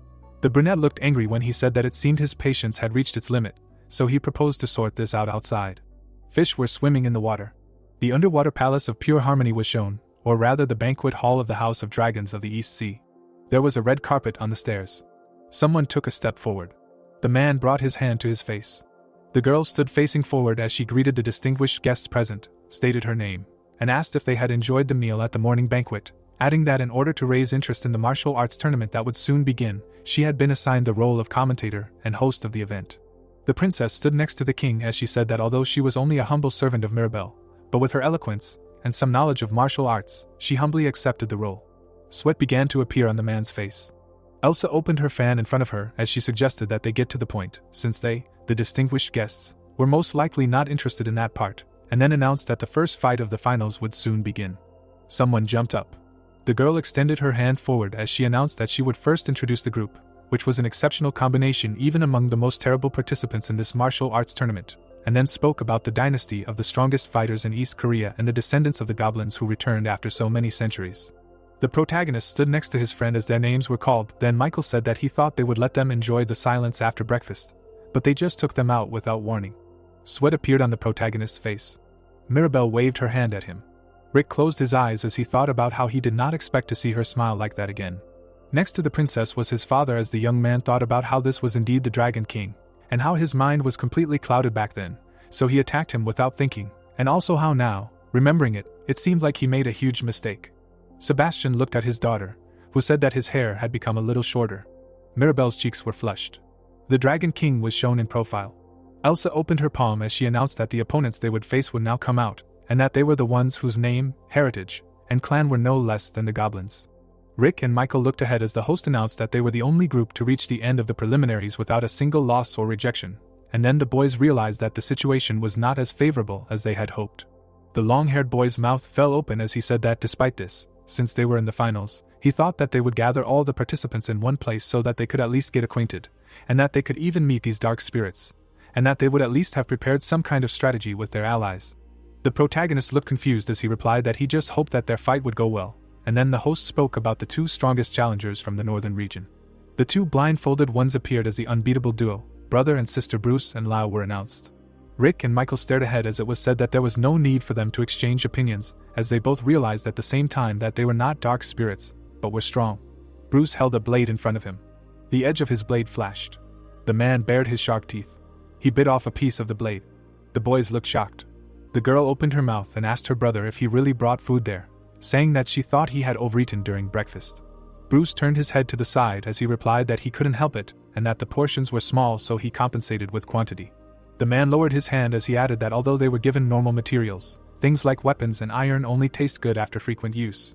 The brunette looked angry when he said that it seemed his patience had reached its limit, so he proposed to sort this out outside. Fish were swimming in the water. The underwater palace of pure harmony was shown, or rather the banquet hall of the House of Dragons of the East Sea. There was a red carpet on the stairs. Someone took a step forward. The man brought his hand to his face. The girl stood facing forward as she greeted the distinguished guests present, stated her name, and asked if they had enjoyed the meal at the morning banquet, adding that in order to raise interest in the martial arts tournament that would soon begin, she had been assigned the role of commentator and host of the event. The princess stood next to the king as she said that although she was only a humble servant of Mirabelle, but with her eloquence and some knowledge of martial arts, she humbly accepted the role. Sweat began to appear on the man's face. Elsa opened her fan in front of her as she suggested that they get to the point, since they, the distinguished guests, were most likely not interested in that part, and then announced that the first fight of the finals would soon begin. Someone jumped up. The girl extended her hand forward as she announced that she would first introduce the group, which was an exceptional combination even among the most terrible participants in this martial arts tournament, and then spoke about the dynasty of the strongest fighters in East Korea and the descendants of the goblins who returned after so many centuries. The protagonist stood next to his friend as their names were called. Then Michael said that he thought they would let them enjoy the silence after breakfast, but they just took them out without warning. Sweat appeared on the protagonist's face. Mirabelle waved her hand at him. Rick closed his eyes as he thought about how he did not expect to see her smile like that again. Next to the princess was his father as the young man thought about how this was indeed the Dragon King, and how his mind was completely clouded back then, so he attacked him without thinking, and also how now, remembering it, it seemed like he made a huge mistake. Sebastian looked at his daughter, who said that his hair had become a little shorter. Mirabelle's cheeks were flushed. The Dragon King was shown in profile. Elsa opened her palm as she announced that the opponents they would face would now come out, and that they were the ones whose name, heritage, and clan were no less than the goblins. Rick and Michael looked ahead as the host announced that they were the only group to reach the end of the preliminaries without a single loss or rejection, and then the boys realized that the situation was not as favorable as they had hoped. The long-haired boy's mouth fell open as he said that despite this, since they were in the finals, he thought that they would gather all the participants in one place so that they could at least get acquainted, and that they could even meet these dark spirits, and that they would at least have prepared some kind of strategy with their allies. The protagonist looked confused as he replied that he just hoped that their fight would go well, and then the host spoke about the two strongest challengers from the northern region. The two blindfolded ones appeared as the unbeatable duo, brother and sister Bruce and Lau were announced. Rick and Michael stared ahead as it was said that there was no need for them to exchange opinions, as they both realized at the same time that they were not dark spirits, but were strong. Bruce held a blade in front of him. The edge of his blade flashed. The man bared his sharp teeth. He bit off a piece of the blade. The boys looked shocked. The girl opened her mouth and asked her brother if he really brought food there, saying that she thought he had overeaten during breakfast. Bruce turned his head to the side as he replied that he couldn't help it, and that the portions were small so he compensated with quantity. The man lowered his hand as he added that although they were given normal materials, things like weapons and iron only taste good after frequent use.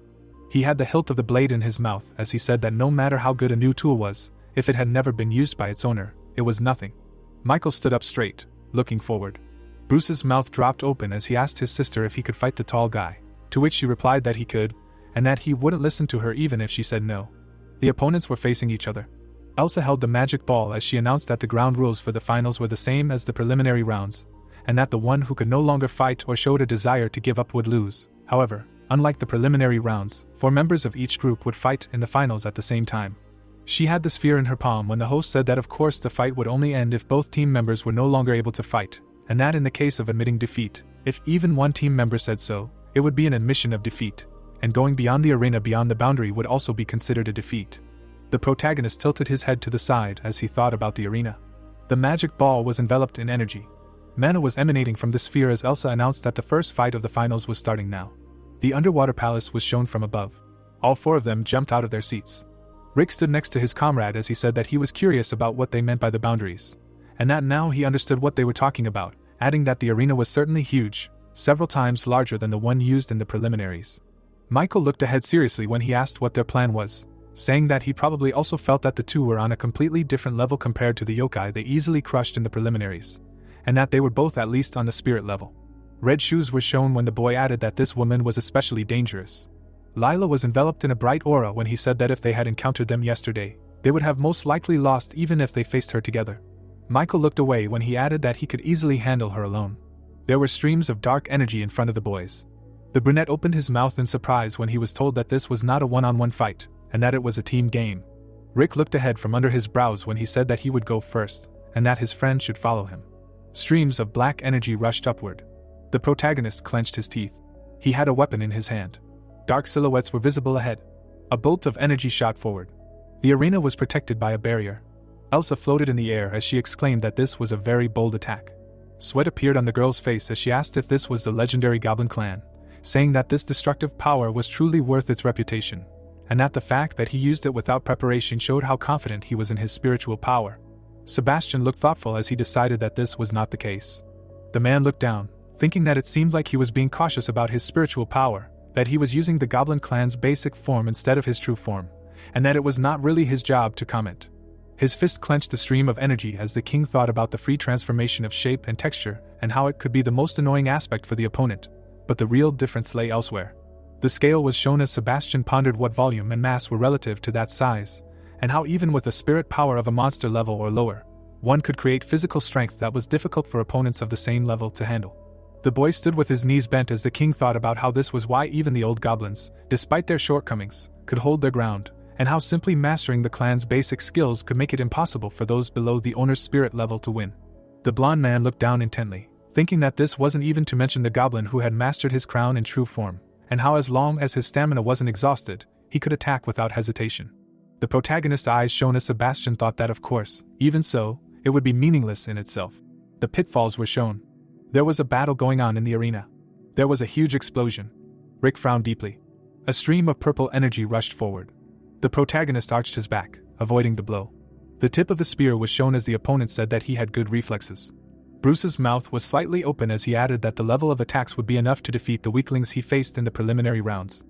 He had the hilt of the blade in his mouth as he said that no matter how good a new tool was, if it had never been used by its owner, it was nothing. Michael stood up straight, looking forward. Bruce's mouth dropped open as he asked his sister if he could fight the tall guy, to which she replied that he could, and that he wouldn't listen to her even if she said no. The opponents were facing each other. Elsa held the magic ball as she announced that the ground rules for the finals were the same as the preliminary rounds, and that the one who could no longer fight or showed a desire to give up would lose. However, unlike the preliminary rounds, 4 members of each group would fight in the finals at the same time. She had the sphere in her palm when the host said that of course the fight would only end if both team members were no longer able to fight, and that in the case of admitting defeat, if even one team member said so, it would be an admission of defeat, and going beyond the arena beyond the boundary would also be considered a defeat. The protagonist tilted his head to the side as he thought about the arena. The magic ball was enveloped in energy. Mana was emanating from the sphere as Elsa announced that the first fight of the finals was starting now. The underwater palace was shown from above. All 4 of them jumped out of their seats. Rick stood next to his comrade as he said that he was curious about what they meant by the boundaries, and that now he understood what they were talking about, adding that the arena was certainly huge, several times larger than the one used in the preliminaries. Michael looked ahead seriously when he asked what their plan was, saying that he probably also felt that the two were on a completely different level compared to the yokai they easily crushed in the preliminaries, and that they were both at least on the spirit level. Red shoes were shown when the boy added that this woman was especially dangerous. Lila was enveloped in a bright aura when he said that if they had encountered them yesterday, they would have most likely lost even if they faced her together. Michael looked away when he added that he could easily handle her alone. There were streams of dark energy in front of the boys. The brunette opened his mouth in surprise when he was told that this was not a one-on-one fight, and that it was a team game. Rick looked ahead from under his brows when he said that he would go first, and that his friend should follow him. Streams of black energy rushed upward. The protagonist clenched his teeth. He had a weapon in his hand. Dark silhouettes were visible ahead. A bolt of energy shot forward. The arena was protected by a barrier. Elsa floated in the air as she exclaimed that this was a very bold attack. Sweat appeared on the girl's face as she asked if this was the legendary Goblin clan, saying that this destructive power was truly worth its reputation, and that the fact that he used it without preparation showed how confident he was in his spiritual power. Sebastian looked thoughtful as he decided that this was not the case. The man looked down, thinking that it seemed like he was being cautious about his spiritual power, that he was using the Goblin clan's basic form instead of his true form, and that it was not really his job to comment. His fist clenched the stream of energy as the king thought about the free transformation of shape and texture and how it could be the most annoying aspect for the opponent, but the real difference lay elsewhere. The scale was shown as Sebastian pondered what volume and mass were relative to that size, and how even with the spirit power of a monster level or lower, one could create physical strength that was difficult for opponents of the same level to handle. The boy stood with his knees bent as the king thought about how this was why even the old goblins, despite their shortcomings, could hold their ground, and how simply mastering the clan's basic skills could make it impossible for those below the owner's spirit level to win. The blond man looked down intently, thinking that this wasn't even to mention the goblin who had mastered his crown in true form, and how as long as his stamina wasn't exhausted, he could attack without hesitation. The protagonist's eyes shone as Sebastian thought that of course, even so, it would be meaningless in itself. The pitfalls were shown. There was a battle going on in the arena. There was a huge explosion. Rick frowned deeply. A stream of purple energy rushed forward. The protagonist arched his back, avoiding the blow. The tip of the spear was shown as the opponent said that he had good reflexes. Bruce's mouth was slightly open as he added that the level of attacks would be enough to defeat the weaklings he faced in the preliminary rounds.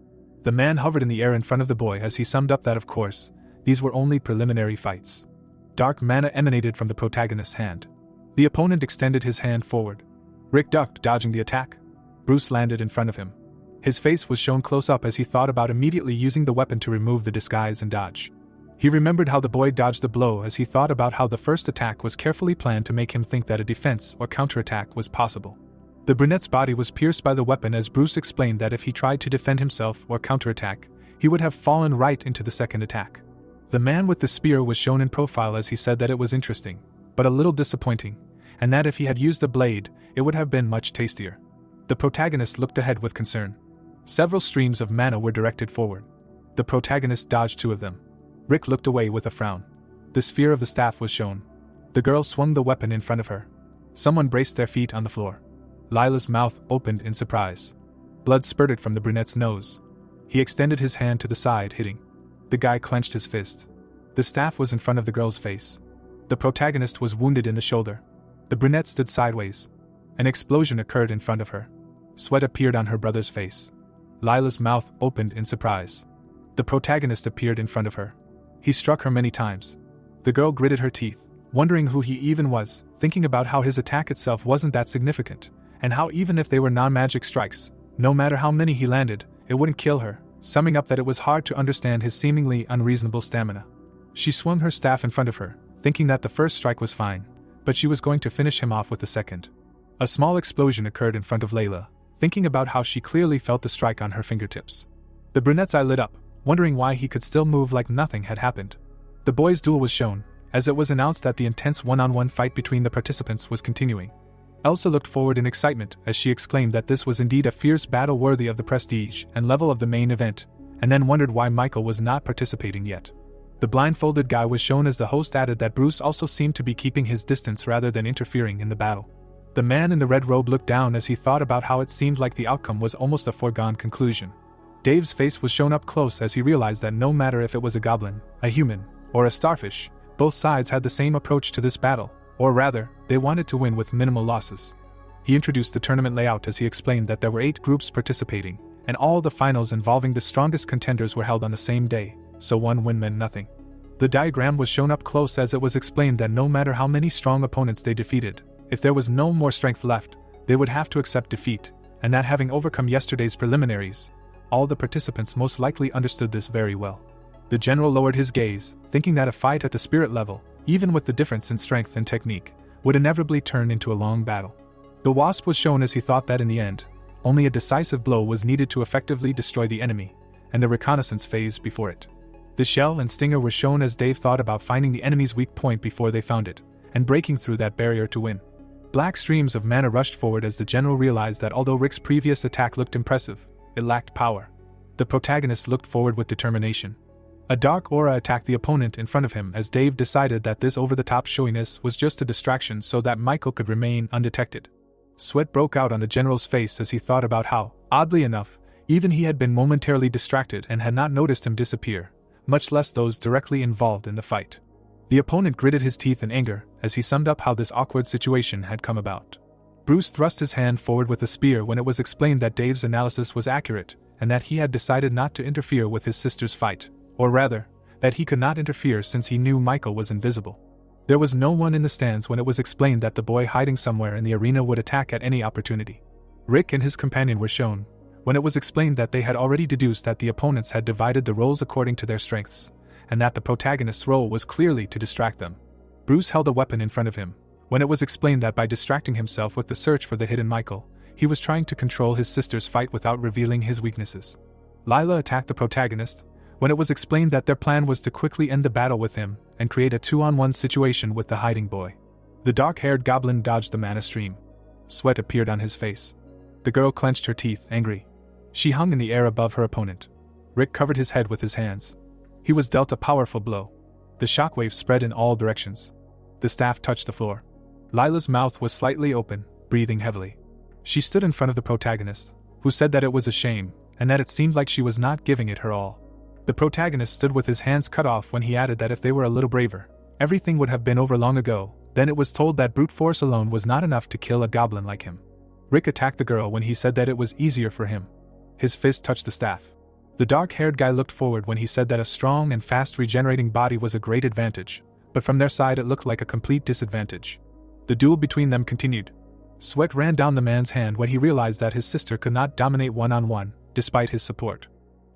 The man hovered in the air in front of the boy as he summed up that of course, these were only preliminary fights. Dark mana emanated from the protagonist's hand. The opponent extended his hand forward. Rick ducked, dodging the attack. Bruce landed in front of him. His face was shown close up as he thought about immediately using the weapon to remove the disguise and dodge. He remembered how the boy dodged the blow as he thought about how the first attack was carefully planned to make him think that a defense or counterattack was possible. The brunette's body was pierced by the weapon as Bruce explained that if he tried to defend himself or counterattack, he would have fallen right into the second attack. The man with the spear was shown in profile as he said that it was interesting, but a little disappointing, and that if he had used the blade, it would have been much tastier. The protagonist looked ahead with concern. Several streams of mana were directed forward. The protagonist dodged two of them. Rick looked away with a frown. The sphere of the staff was shown. The girl swung the weapon in front of her. Someone braced their feet on the floor. Lila's mouth opened in surprise. Blood spurted from the brunette's nose. He extended his hand to the side, hitting. The guy clenched his fist. The staff was in front of the girl's face. The protagonist was wounded in the shoulder. The brunette stood sideways. An explosion occurred in front of her. Sweat appeared on her brother's face. Lila's mouth opened in surprise. The protagonist appeared in front of her. He struck her many times. The girl gritted her teeth, wondering who he even was, thinking about how his attack itself wasn't that significant, and how even if they were non-magic strikes, no matter how many he landed, it wouldn't kill her, summing up that it was hard to understand his seemingly unreasonable stamina. She swung her staff in front of her, thinking that the first strike was fine, but she was going to finish him off with the second. A small explosion occurred in front of Layla, thinking about how she clearly felt the strike on her fingertips. The brunette's eye lit up, wondering why he could still move like nothing had happened. The boys' duel was shown, as it was announced that the intense one-on-one fight between the participants was continuing. Elsa looked forward in excitement as she exclaimed that this was indeed a fierce battle worthy of the prestige and level of the main event, and then wondered why Michael was not participating yet. The blindfolded guy was shown as the host added that Bruce also seemed to be keeping his distance rather than interfering in the battle. The man in the red robe looked down as he thought about how it seemed like the outcome was almost a foregone conclusion. Dave's face was shown up close as he realized that no matter if it was a goblin, a human, or a starfish, both sides had the same approach to this battle, or rather, they wanted to win with minimal losses. He introduced the tournament layout as he explained that there were 8 groups participating, and all the finals involving the strongest contenders were held on the same day, so one win meant nothing. The diagram was shown up close as it was explained that no matter how many strong opponents they defeated, if there was no more strength left, they would have to accept defeat, and that having overcome yesterday's preliminaries, all the participants most likely understood this very well. The general lowered his gaze, thinking that a fight at the spirit level, even with the difference in strength and technique, would inevitably turn into a long battle. The wasp was shown as he thought that in the end, only a decisive blow was needed to effectively destroy the enemy, and the reconnaissance phase before it. The shell and stinger were shown as Dave thought about finding the enemy's weak point before they found it, and breaking through that barrier to win. Black streams of mana rushed forward as the general realized that although Rick's previous attack looked impressive, it lacked power. The protagonist looked forward with determination. A dark aura attacked the opponent in front of him as Dave decided that this over-the-top showiness was just a distraction so that Michael could remain undetected. Sweat broke out on the general's face as he thought about how, oddly enough, even he had been momentarily distracted and had not noticed him disappear, much less those directly involved in the fight. The opponent gritted his teeth in anger as he summed up how this awkward situation had come about. Bruce thrust his hand forward with a spear when it was explained that Dave's analysis was accurate and that he had decided not to interfere with his sister's fight. Or rather, that he could not interfere since he knew Michael was invisible. There was no one in the stands when it was explained that the boy hiding somewhere in the arena would attack at any opportunity. Rick and his companion were shown, when it was explained that they had already deduced that the opponents had divided the roles according to their strengths, and that the protagonist's role was clearly to distract them. Bruce held a weapon in front of him, when it was explained that by distracting himself with the search for the hidden Michael, he was trying to control his sister's fight without revealing his weaknesses. Lila attacked the protagonist, when it was explained that their plan was to quickly end the battle with him and create a 2-on-1 situation with the hiding boy. The dark-haired goblin dodged the mana stream. Sweat appeared on his face. The girl clenched her teeth, angry. She hung in the air above her opponent. Rick covered his head with his hands. He was dealt a powerful blow. The shockwave spread in all directions. The staff touched the floor. Lila's mouth was slightly open, breathing heavily. She stood in front of the protagonist, who said that it was a shame, and that it seemed like she was not giving it her all. The protagonist stood with his hands cut off when he added that if they were a little braver, everything would have been over long ago. Then it was told that brute force alone was not enough to kill a goblin like him. Rick attacked the girl when he said that it was easier for him. His fist touched the staff. The dark-haired guy looked forward when he said that a strong and fast regenerating body was a great advantage, but from their side it looked like a complete disadvantage. The duel between them continued. Sweat ran down the man's hand when he realized that his sister could not dominate one-on-one, despite his support.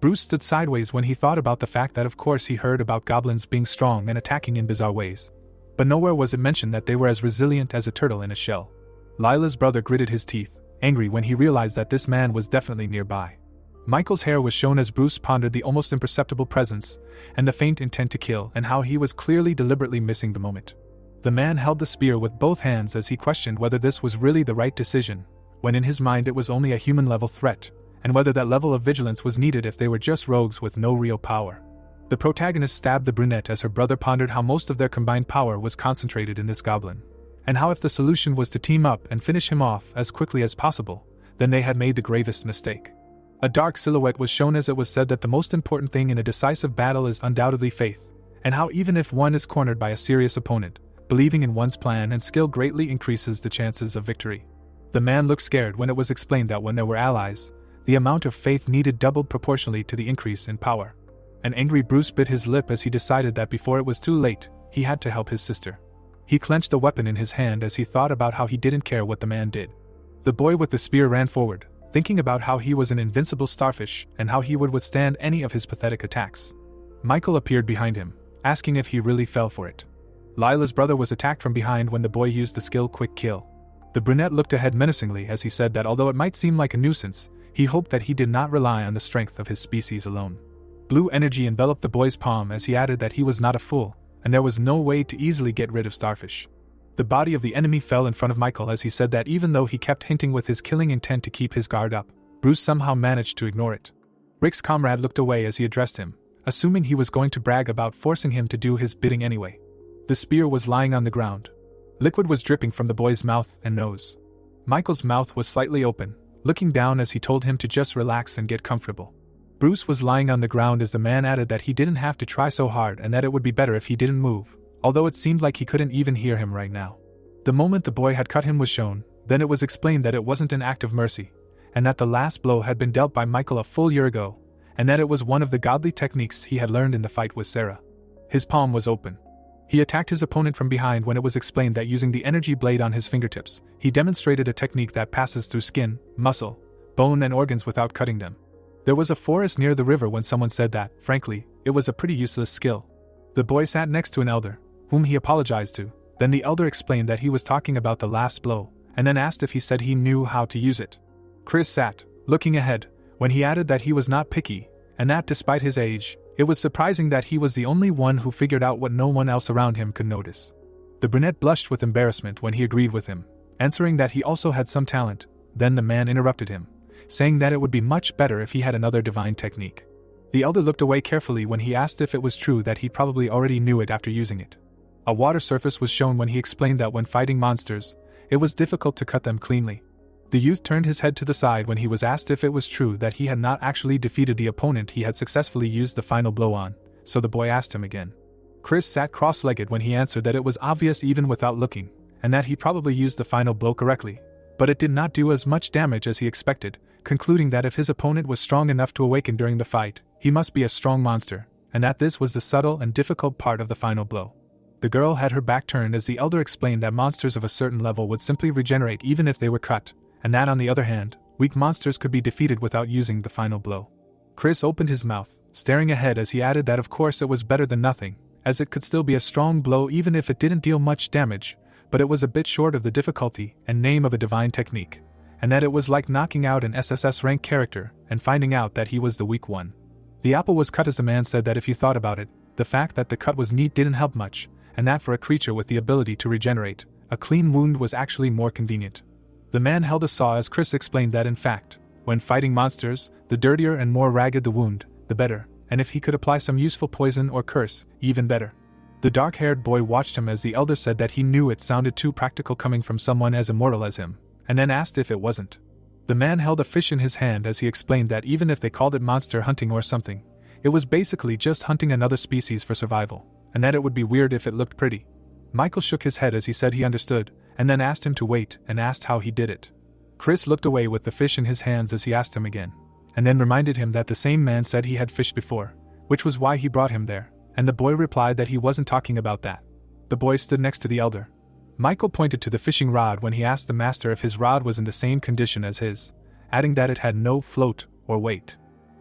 Bruce stood sideways when he thought about the fact that of course he heard about goblins being strong and attacking in bizarre ways, but nowhere was it mentioned that they were as resilient as a turtle in a shell. Lila's brother gritted his teeth, angry when he realized that this man was definitely nearby. Michael's hair was shown as Bruce pondered the almost imperceptible presence and the faint intent to kill and how he was clearly deliberately missing the moment. The man held the spear with both hands as he questioned whether this was really the right decision, when in his mind it was only a human-level threat, and whether that level of vigilance was needed if they were just rogues with no real power. The protagonist stabbed the brunette as her brother pondered how most of their combined power was concentrated in this goblin, and how if the solution was to team up and finish him off as quickly as possible, then they had made the gravest mistake. A dark silhouette was shown as it was said that the most important thing in a decisive battle is undoubtedly faith, and how even if one is cornered by a serious opponent, believing in one's plan and skill greatly increases the chances of victory. The man looked scared when it was explained that when there were allies, the amount of faith needed doubled proportionally to the increase in power. An angry Bruce bit his lip as he decided that before it was too late, he had to help his sister. He clenched the weapon in his hand as he thought about how he didn't care what the man did. The boy with the spear ran forward, thinking about how he was an invincible starfish and how he would withstand any of his pathetic attacks. Michael appeared behind him, asking if he really fell for it. Lila's brother was attacked from behind when the boy used the skill Quick Kill. The brunette looked ahead menacingly as he said that although it might seem like a nuisance, he hoped that he did not rely on the strength of his species alone. Blue energy enveloped the boy's palm as he added that he was not a fool, and there was no way to easily get rid of Starfish. The body of the enemy fell in front of Michael as he said that even though he kept hinting with his killing intent to keep his guard up, Bruce somehow managed to ignore it. Rick's comrade looked away as he addressed him, assuming he was going to brag about forcing him to do his bidding anyway. The spear was lying on the ground. Liquid was dripping from the boy's mouth and nose. Michael's mouth was slightly open, looking down as he told him to just relax and get comfortable. Bruce was lying on the ground as the man added that he didn't have to try so hard and that it would be better if he didn't move, although it seemed like he couldn't even hear him right now. The moment the boy had cut him was shown, Then it was explained that it wasn't an act of mercy, and that the last blow had been dealt by Michael a full year ago, and that it was one of the godly techniques he had learned in the fight with Sarah. His palm was open. He attacked his opponent from behind when it was explained that using the energy blade on his fingertips, he demonstrated a technique that passes through skin, muscle, bone and organs without cutting them. There was a forest near the river when someone said that, frankly, it was a pretty useless skill. The boy sat next to an elder, whom he apologized to. Then the elder explained that he was talking about the last blow, and then asked if he said he knew how to use it. Chris sat, looking ahead, when he added that he was not picky, and that despite his age, it was surprising that he was the only one who figured out what no one else around him could notice. The brunette blushed with embarrassment when he agreed with him, answering that he also had some talent. Then the man interrupted him, saying that it would be much better if he had another divine technique. The elder looked away carefully when he asked if it was true that he probably already knew it after using it. A water surface was shown when he explained that when fighting monsters, it was difficult to cut them cleanly. The youth turned his head to the side when he was asked if it was true that he had not actually defeated the opponent he had successfully used the final blow on, so the boy asked him again. Chris sat cross-legged when he answered that it was obvious even without looking, and that he probably used the final blow correctly, but it did not do as much damage as he expected, concluding that if his opponent was strong enough to awaken during the fight, he must be a strong monster, and that this was the subtle and difficult part of the final blow. The girl had her back turned as the elder explained that monsters of a certain level would simply regenerate even if they were cut, and that on the other hand, weak monsters could be defeated without using the final blow. Chris opened his mouth, staring ahead as he added that of course it was better than nothing, as it could still be a strong blow even if it didn't deal much damage, but it was a bit short of the difficulty and name of a divine technique, and that it was like knocking out an SSS rank character and finding out that he was the weak one. The apple was cut as the man said that if you thought about it, the fact that the cut was neat didn't help much, and that for a creature with the ability to regenerate, a clean wound was actually more convenient. The man held a saw as Chris explained that in fact, when fighting monsters, the dirtier and more ragged the wound, the better, and if he could apply some useful poison or curse, even better. The dark-haired boy watched him as the elder said that he knew it sounded too practical coming from someone as immortal as him, and then asked if it wasn't. The man held a fish in his hand as he explained that even if they called it monster hunting or something, it was basically just hunting another species for survival, and that it would be weird if it looked pretty. Michael shook his head as he said he understood, and then asked him to wait and asked how he did it. Chris looked away with the fish in his hands as he asked him again, and then reminded him that the same man said he had fished before, which was why he brought him there, and the boy replied that he wasn't talking about that. The boy stood next to the elder. Michael pointed to the fishing rod when he asked the master if his rod was in the same condition as his, adding that it had no float or weight.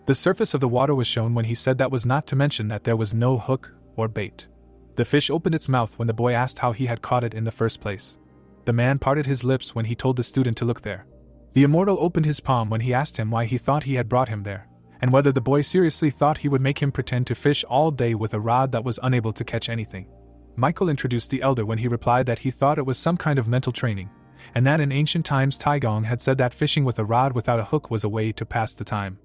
The surface of the water was shown when he said that was not to mention that there was no hook or bait. The fish opened its mouth when the boy asked how he had caught it in the first place. The man parted his lips when he told the student to look there. The immortal opened his palm when he asked him why he thought he had brought him there, and whether the boy seriously thought he would make him pretend to fish all day with a rod that was unable to catch anything. Michael introduced the elder when he replied that he thought it was some kind of mental training, and that in ancient times Taigong had said that fishing with a rod without a hook was a way to pass the time.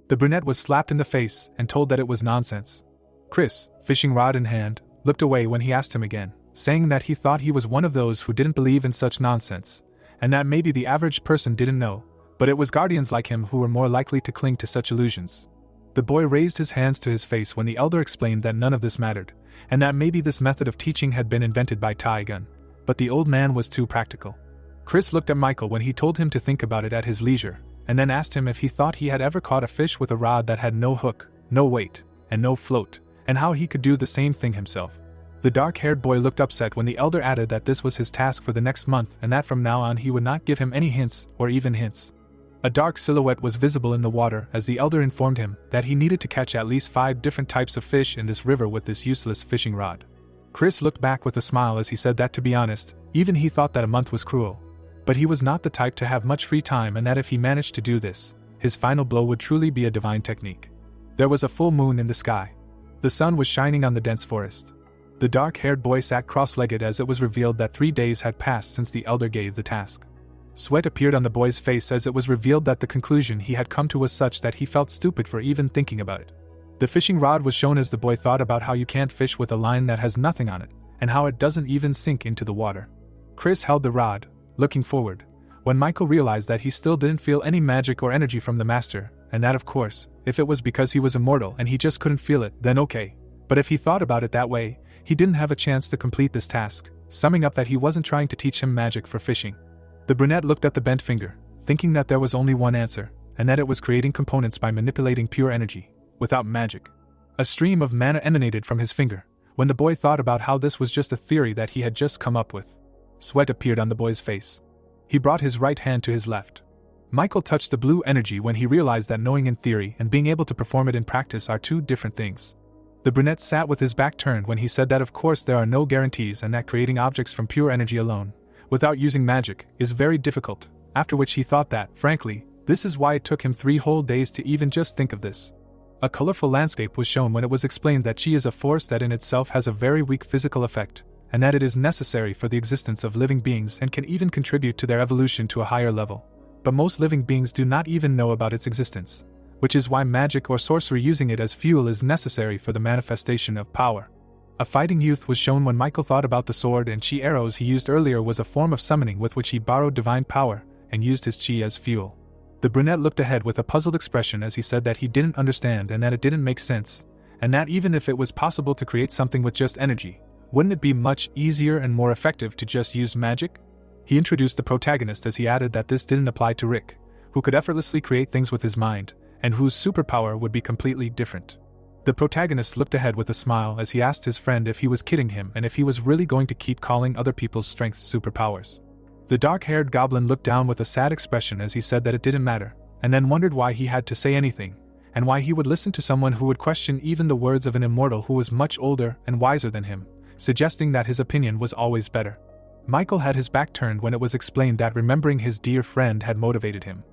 The brunette was slapped in the face and told that it was nonsense. Chris, fishing rod in hand, looked away when he asked him again, saying that he thought he was one of those who didn't believe in such nonsense, and that maybe the average person didn't know, but it was guardians like him who were more likely to cling to such illusions. The boy raised his hands to his face when the elder explained that none of this mattered, and that maybe this method of teaching had been invented by Taigun, but the old man was too practical. Chris looked at Michael when he told him to think about it at his leisure, and then asked him if he thought he had ever caught a fish with a rod that had no hook, no weight, and no float, and how he could do the same thing himself. The dark-haired boy looked upset when the elder added that this was his task for the next month and that from now on he would not give him any hints or even hints. A dark silhouette was visible in the water as the elder informed him that he needed to catch at least 5 different types of fish in this river with this useless fishing rod. Chris looked back with a smile as he said that to be honest, even he thought that a month was cruel. But he was not the type to have much free time and that if he managed to do this, his final blow would truly be a divine technique. There was a full moon in the sky. The sun was shining on the dense forest. The dark-haired boy sat cross-legged as it was revealed that 3 days had passed since the elder gave the task. Sweat appeared on the boy's face as it was revealed that the conclusion he had come to was such that he felt stupid for even thinking about it. The fishing rod was shown as the boy thought about how you can't fish with a line that has nothing on it, and how it doesn't even sink into the water. Chris held the rod, looking forward, when Michael realized that he still didn't feel any magic or energy from the master, and that of course, if it was because he was immortal and he just couldn't feel it, then okay. But if he thought about it that way, he didn't have a chance to complete this task, summing up that he wasn't trying to teach him magic for fishing. The brunette looked at the bent finger, thinking that there was only one answer, and that it was creating components by manipulating pure energy, without magic. A stream of mana emanated from his finger, when the boy thought about how this was just a theory that he had just come up with. Sweat appeared on the boy's face. He brought his right hand to his left. Michael touched the blue energy when he realized that knowing in theory and being able to perform it in practice are two different things. The brunette sat with his back turned when he said that of course there are no guarantees and that creating objects from pure energy alone, without using magic, is very difficult, after which he thought that, frankly, this is why it took him 3 whole days to even just think of this. A colorful landscape was shown when it was explained that chi is a force that in itself has a very weak physical effect, and that it is necessary for the existence of living beings and can even contribute to their evolution to a higher level. But most living beings do not even know about its existence, which is why magic or sorcery using it as fuel is necessary for the manifestation of power. A fighting youth was shown when Michael thought about the sword and chi arrows he used earlier was a form of summoning with which he borrowed divine power and used his chi as fuel. The brunette looked ahead with a puzzled expression as he said that he didn't understand and that it didn't make sense, and that even if it was possible to create something with just energy, wouldn't it be much easier and more effective to just use magic? He introduced the protagonist as he added that this didn't apply to Rick, who could effortlessly create things with his mind, and whose superpower would be completely different. The protagonist looked ahead with a smile as he asked his friend if he was kidding him and if he was really going to keep calling other people's strengths superpowers. The dark-haired goblin looked down with a sad expression as he said that it didn't matter, and then wondered why he had to say anything, and why he would listen to someone who would question even the words of an immortal who was much older and wiser than him, suggesting that his opinion was always better. Michael had his back turned when it was explained that remembering his dear friend had motivated him.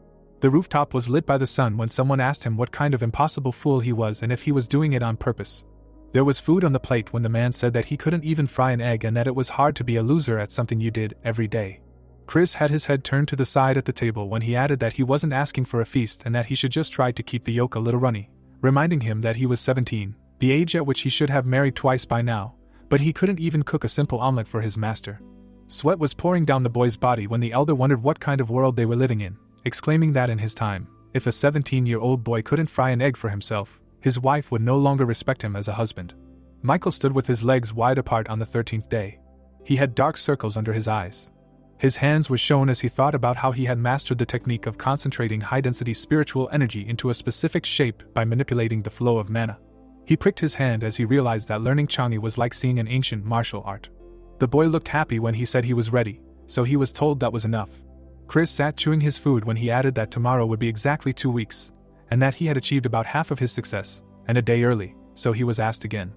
The rooftop was lit by the sun when someone asked him what kind of impossible fool he was and if he was doing it on purpose. There was food on the plate when the man said that he couldn't even fry an egg and that it was hard to be a loser at something you did every day. Chris had his head turned to the side at the table when he added that he wasn't asking for a feast and that he should just try to keep the yolk a little runny, reminding him that he was 17, the age at which he should have married twice by now, but he couldn't even cook a simple omelet for his master. Sweat was pouring down the boy's body when the elder wondered what kind of world they were living in, exclaiming that in his time, if a 17-year-old boy couldn't fry an egg for himself, his wife would no longer respect him as a husband. Michael stood with his legs wide apart on the 13th day. He had dark circles under his eyes. His hands were shown as he thought about how he had mastered the technique of concentrating high-density spiritual energy into a specific shape by manipulating the flow of mana. He pricked his hand as he realized that learning Changi was like seeing an ancient martial art. The boy looked happy when he said he was ready, so he was told that was enough. Chris sat chewing his food when he added that tomorrow would be exactly 2 weeks, and that he had achieved about half of his success, and a day early, so he was asked again.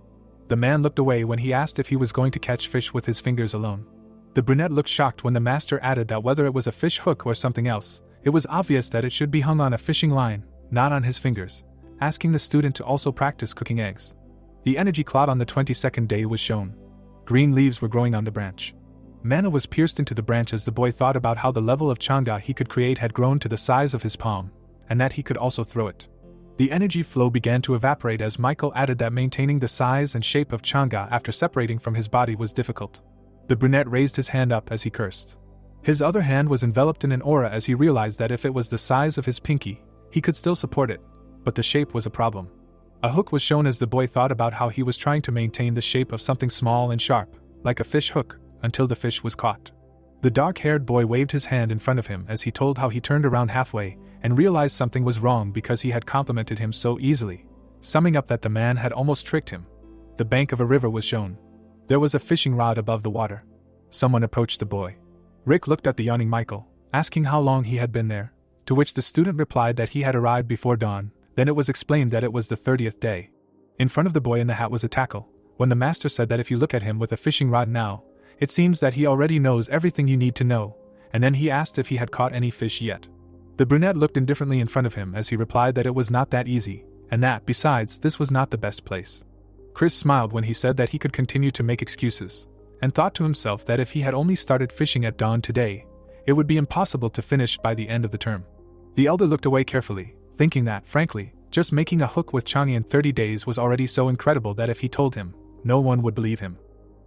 The man looked away when he asked if he was going to catch fish with his fingers alone. The brunette looked shocked when the master added that whether it was a fish hook or something else, it was obvious that it should be hung on a fishing line, not on his fingers, asking the student to also practice cooking eggs. The energy cloud on the 22nd day was shown. Green leaves were growing on the branch. Mana was pierced into the branch as the boy thought about how the level of changa he could create had grown to the size of his palm, and that he could also throw it. The energy flow began to evaporate as Michael added that maintaining the size and shape of changa after separating from his body was difficult. The brunette raised his hand up as he cursed. His other hand was enveloped in an aura as he realized that if it was the size of his pinky, he could still support it, but the shape was a problem. A hook was shown as the boy thought about how he was trying to maintain the shape of something small and sharp, like a fish hook, until the fish was caught. The dark-haired boy waved his hand in front of him as he told how he turned around halfway and realized something was wrong because he had complimented him so easily, summing up that the man had almost tricked him. The bank of a river was shown. There was a fishing rod above the water. Someone approached the boy. Rick looked at the yawning Michael, asking how long he had been there, to which the student replied that he had arrived before dawn. Then it was explained that it was the 30th day. In front of the boy in the hat was a tackle, when the master said that if you look at him with a fishing rod now, it seems that he already knows everything you need to know, and then he asked if he had caught any fish yet. The brunette looked indifferently in front of him as he replied that it was not that easy, and that, besides, this was not the best place. Chris smiled when he said that he could continue to make excuses, and thought to himself that if he had only started fishing at dawn today, it would be impossible to finish by the end of the term. The elder looked away carefully, thinking that, frankly, just making a hook with Changi in 30 days was already so incredible that if he told him, no one would believe him.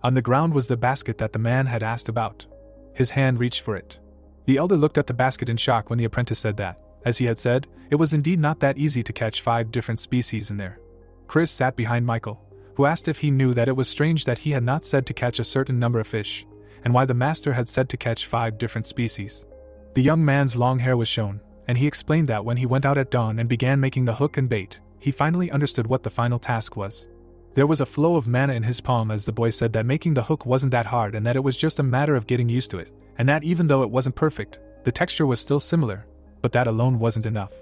On the ground was the basket that the man had asked about. His hand reached for it. The elder looked at the basket in shock when the apprentice said that, as he had said, it was indeed not that easy to catch 5 different species in there. Chris sat behind Michael, who asked if he knew that it was strange that he had not said to catch a certain number of fish, and why the master had said to catch 5 different species. The young man's long hair was shown, and he explained that when he went out at dawn and began making the hook and bait, he finally understood what the final task was. There was a flow of mana in his palm as the boy said that making the hook wasn't that hard and that it was just a matter of getting used to it, and that even though it wasn't perfect, the texture was still similar, but that alone wasn't enough.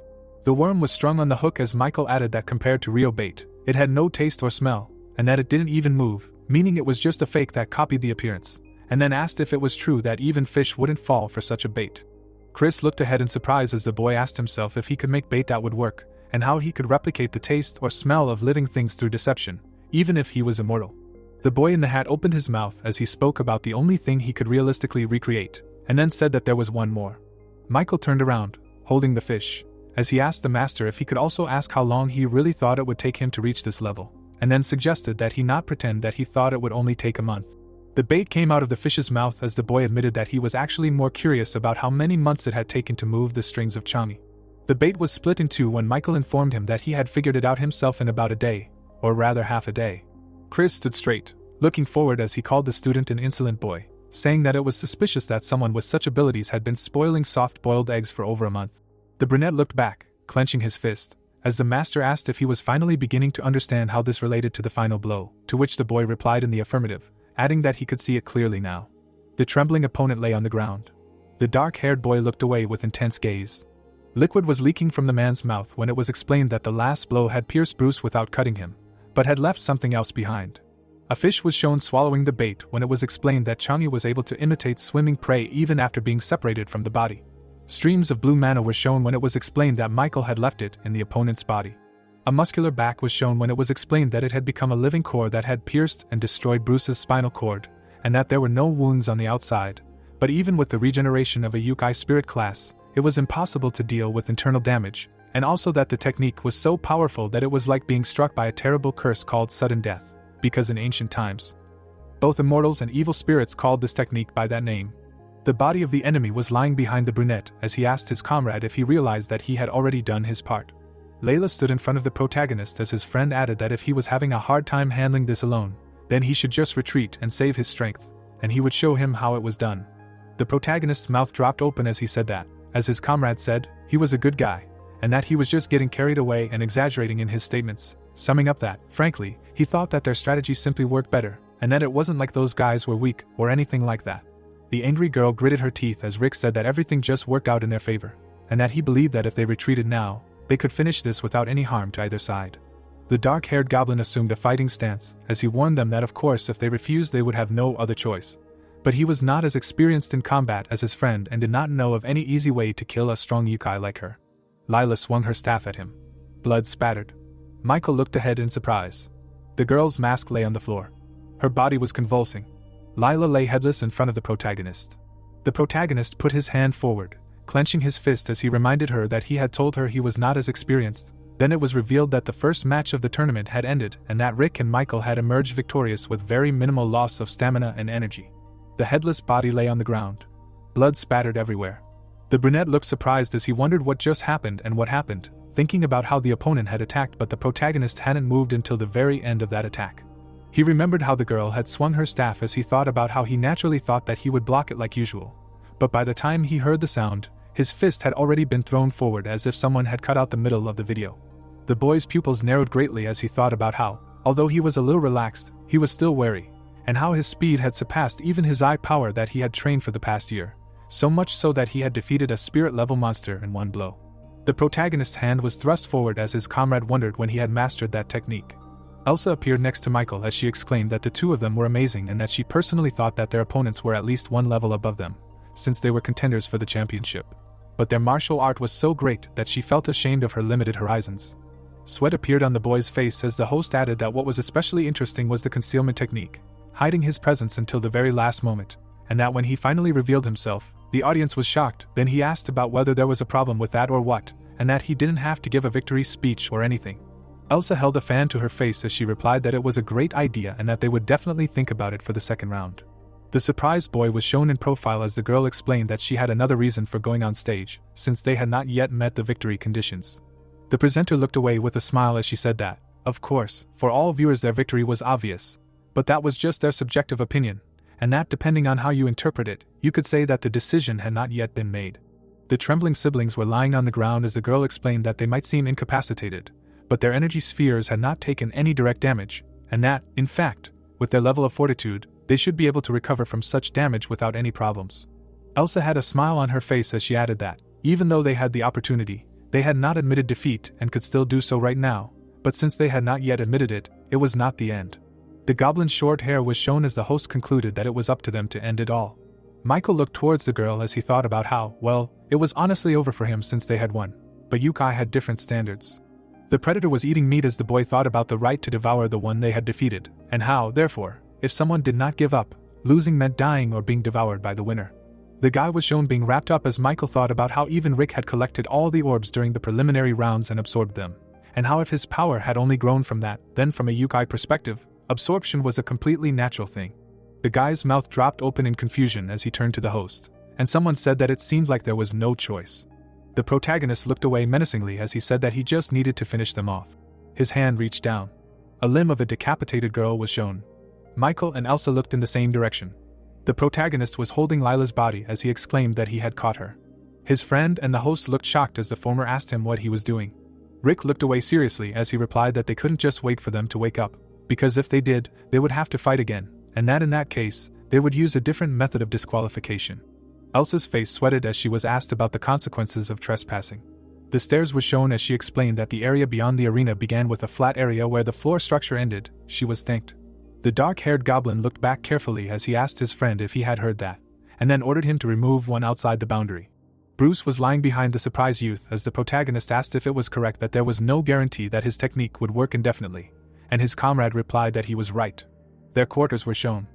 The worm was strung on the hook as Michael added that compared to real bait, it had no taste or smell, and that it didn't even move, meaning it was just a fake that copied the appearance, and then asked if it was true that even fish wouldn't fall for such a bait. Chris looked ahead in surprise as the boy asked himself if he could make bait that would work, and how he could replicate the taste or smell of living things through deception, even if he was immortal. The boy in the hat opened his mouth as he spoke about the only thing he could realistically recreate, and then said that there was one more. Michael turned around, holding the fish, as he asked the master if he could also ask how long he really thought it would take him to reach this level, and then suggested that he not pretend that he thought it would only take a month. The bait came out of the fish's mouth as the boy admitted that he was actually more curious about how many months it had taken to move the strings of Changi. The bait was split in two when Michael informed him that he had figured it out himself in about a day, or rather half a day. Chris stood straight, looking forward as he called the student an insolent boy, saying that it was suspicious that someone with such abilities had been spoiling soft-boiled eggs for over a month. The brunette looked back, clenching his fist, as the master asked if he was finally beginning to understand how this related to the final blow, to which the boy replied in the affirmative, adding that he could see it clearly now. The trembling opponent lay on the ground. The dark-haired boy looked away with intense gaze. Liquid was leaking from the man's mouth when it was explained that the last blow had pierced Bruce without cutting him, but had left something else behind. A fish was shown swallowing the bait when it was explained that Changi was able to imitate swimming prey even after being separated from the body. Streams of blue mana were shown when it was explained that Michael had left it in the opponent's body. A muscular back was shown when it was explained that it had become a living core that had pierced and destroyed Bruce's spinal cord, and that there were no wounds on the outside, but even with the regeneration of a Yukai spirit class, it was impossible to deal with internal damage, and also that the technique was so powerful that it was like being struck by a terrible curse called sudden death, because in ancient times, both immortals and evil spirits called this technique by that name. The body of the enemy was lying behind the brunette as he asked his comrade if he realized that he had already done his part. Layla stood in front of the protagonist as his friend added that if he was having a hard time handling this alone, then he should just retreat and save his strength, and he would show him how it was done. The protagonist's mouth dropped open as he said that, as his comrade said, he was a good guy, and that he was just getting carried away and exaggerating in his statements, summing up that, frankly, he thought that their strategy simply worked better, and that it wasn't like those guys were weak or anything like that. The angry girl gritted her teeth as Rick said that everything just worked out in their favor, and that he believed that if they retreated now, they could finish this without any harm to either side. The dark-haired goblin assumed a fighting stance, as he warned them that of course if they refused they would have no other choice. But he was not as experienced in combat as his friend and did not know of any easy way to kill a strong Yukai like her. Lila swung her staff at him. Blood spattered. Michael looked ahead in surprise. The girl's mask lay on the floor. Her body was convulsing. Lila lay headless in front of the protagonist. The protagonist put his hand forward, clenching his fist as he reminded her that he had told her he was not as experienced. Then it was revealed that the first match of the tournament had ended and that Rick and Michael had emerged victorious with very minimal loss of stamina and energy. The headless body lay on the ground. Blood spattered everywhere. The brunette looked surprised as he wondered what just happened and what happened, thinking about how the opponent had attacked but the protagonist hadn't moved until the very end of that attack. He remembered how the girl had swung her staff as he thought about how he naturally thought that he would block it like usual. But by the time he heard the sound, his fist had already been thrown forward as if someone had cut out the middle of the video. The boy's pupils narrowed greatly as he thought about how, although he was a little relaxed, he was still wary, and how his speed had surpassed even his eye power that he had trained for the past year, so much so that he had defeated a spirit-level monster in one blow. The protagonist's hand was thrust forward as his comrade wondered when he had mastered that technique. Elsa appeared next to Michael as she exclaimed that the two of them were amazing and that she personally thought that their opponents were at least one level above them, since they were contenders for the championship. But their martial art was so great that she felt ashamed of her limited horizons. Sweat appeared on the boy's face as the host added that what was especially interesting was the concealment technique, hiding his presence until the very last moment, and that when he finally revealed himself, the audience was shocked. Then he asked about whether there was a problem with that or what, and that he didn't have to give a victory speech or anything. Elsa held a fan to her face as she replied that it was a great idea and that they would definitely think about it for the second round. The surprised boy was shown in profile as the girl explained that she had another reason for going on stage, since they had not yet met the victory conditions. The presenter looked away with a smile as she said that, of course, for all viewers their victory was obvious, but that was just their subjective opinion, and that depending on how you interpret it, you could say that the decision had not yet been made. The trembling siblings were lying on the ground as the girl explained that they might seem incapacitated, but their energy spheres had not taken any direct damage, and that, in fact, with their level of fortitude, they should be able to recover from such damage without any problems. Elsa had a smile on her face as she added that, even though they had the opportunity, they had not admitted defeat and could still do so right now, but since they had not yet admitted it, it was not the end. The goblin's short hair was shown as the host concluded that it was up to them to end it all. Michael looked towards the girl as he thought about how, well, it was honestly over for him since they had won, but Yukai had different standards. The predator was eating meat as the boy thought about the right to devour the one they had defeated, and how, therefore, if someone did not give up, losing meant dying or being devoured by the winner. The guy was shown being wrapped up as Michael thought about how even Rick had collected all the orbs during the preliminary rounds and absorbed them, and how if his power had only grown from that, then from a Yukai perspective, absorption was a completely natural thing. The guy's mouth dropped open in confusion as he turned to the host, and someone said that it seemed like there was no choice. The protagonist looked away menacingly as he said that he just needed to finish them off. His hand reached down. A limb of a decapitated girl was shown. Michael and Elsa looked in the same direction. The protagonist was holding Lila's body as he exclaimed that he had caught her. His friend and the host looked shocked as the former asked him what he was doing. Rick looked away seriously as he replied that they couldn't just wait for them to wake up, because if they did, they would have to fight again, and that in that case, they would use a different method of disqualification. Elsa's face sweated as she was asked about the consequences of trespassing. The stairs were shown as she explained that the area beyond the arena began with a flat area where the floor structure ended. She was thanked. The dark-haired goblin looked back carefully as he asked his friend if he had heard that, and then ordered him to remove one outside the boundary. Bruce was lying behind the surprised youth as the protagonist asked if it was correct that there was no guarantee that his technique would work indefinitely, and his comrade replied that he was right. Their quarters were shown.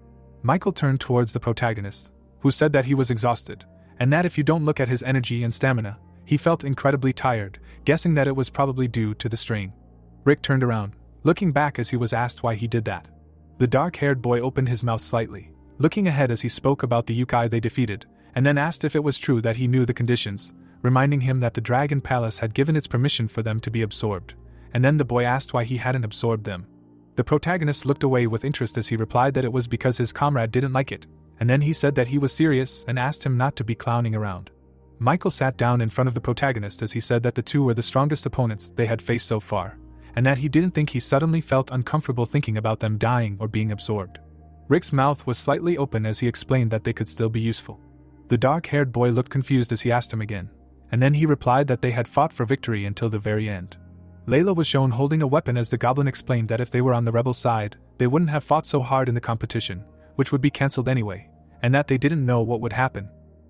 Michael turned towards the protagonist, who said that he was exhausted, and that if you don't look at his energy and stamina, he felt incredibly tired, guessing that it was probably due to the strain. Rick turned around, looking back as he was asked why he did that. The dark-haired boy opened his mouth slightly, looking ahead as he spoke about the Yukai they defeated, and then asked if it was true that he knew the conditions, reminding him that the Dragon Palace had given its permission for them to be absorbed, and then the boy asked why he hadn't absorbed them. The protagonist looked away with interest as he replied that it was because his comrade didn't like it, and then he said that he was serious and asked him not to be clowning around. Michael sat down in front of the protagonist as he said that the two were the strongest opponents they had faced so far, and that he didn't think he suddenly felt uncomfortable thinking about them dying or being absorbed. Rick's mouth was slightly open as he explained that they could still be useful. The dark-haired boy looked confused as he asked him again, and then he replied that they had fought for victory until the very end. Layla was shown holding a weapon as the goblin explained that if they were on the rebel side, they wouldn't have fought so hard in the competition, which would be cancelled anyway, and that they didn't know what would happen.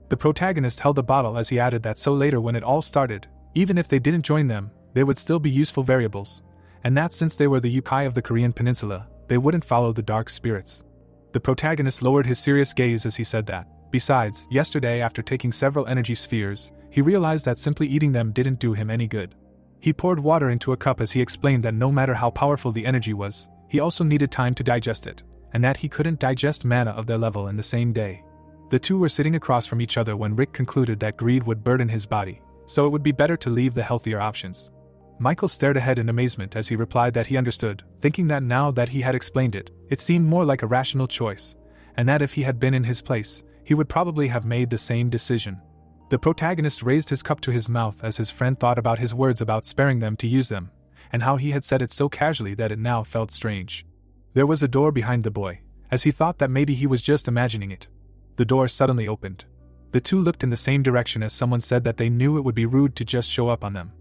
The protagonist held a bottle as he added that so later when it all started, even if they didn't join them, they would still be useful variables, and that since they were the Yukai of the Korean peninsula, they wouldn't follow the dark spirits. The protagonist lowered his serious gaze as he said that, besides, yesterday after taking several energy spheres, he realized that simply eating them didn't do him any good. He poured water into a cup as he explained that no matter how powerful the energy was, he also needed time to digest it, and that he couldn't digest mana of their level in the same day. The two were sitting across from each other when Rick concluded that greed would burden his body, so it would be better to leave the healthier options. Michael stared ahead in amazement as he replied that he understood, thinking that now that he had explained it, it seemed more like a rational choice, and that if he had been in his place, he would probably have made the same decision. The protagonist raised his cup to his mouth as his friend thought about his words about sparing them to use them, and how he had said it so casually that it now felt strange. There was a door behind the boy, as he thought that maybe he was just imagining it. The door suddenly opened. The two looked in the same direction as someone said that they knew it would be rude to just show up on them.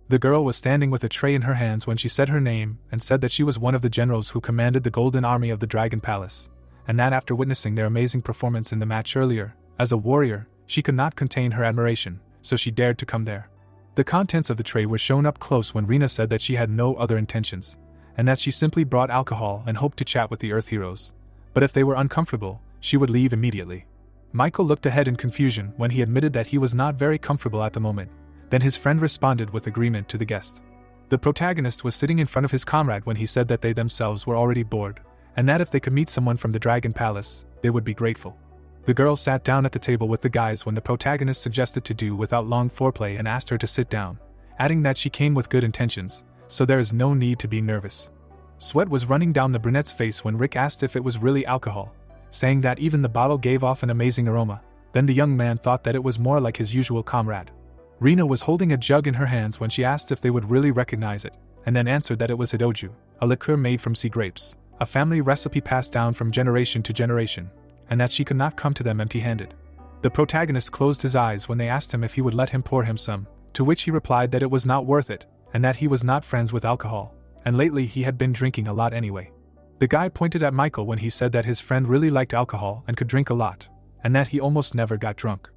The girl was standing with a tray in her hands when she said her name and said that she was one of the generals who commanded the Golden Army of the Dragon Palace, and that after witnessing their amazing performance in the match earlier, as a warrior, she could not contain her admiration, so she dared to come there. The contents of the tray were shown up close when Rena said that she had no other intentions, and that she simply brought alcohol and hoped to chat with the Earth heroes, but if they were uncomfortable, she would leave immediately. Michael looked ahead in confusion when he admitted that he was not very comfortable at the moment. Then his friend responded with agreement to the guest. The protagonist was sitting in front of his comrade when he said that they themselves were already bored, and that if they could meet someone from the Dragon Palace, they would be grateful. The girl sat down at the table with the guys when the protagonist suggested to do without long foreplay and asked her to sit down, adding that she came with good intentions, so there is no need to be nervous. Sweat was running down the brunette's face when Rick asked if it was really alcohol, saying that even the bottle gave off an amazing aroma. Then the young man thought that it was more like his usual comrade. Rina was holding a jug in her hands when she asked if they would really recognize it, and then answered that it was hidoju, a liqueur made from sea grapes, a family recipe passed down from generation to generation, and that she could not come to them empty-handed. The protagonist closed his eyes when they asked him if he would let him pour him some, to which he replied that it was not worth it, and that he was not friends with alcohol, and lately he had been drinking a lot anyway. The guy pointed at Michael when he said that his friend really liked alcohol and could drink a lot, and that he almost never got drunk.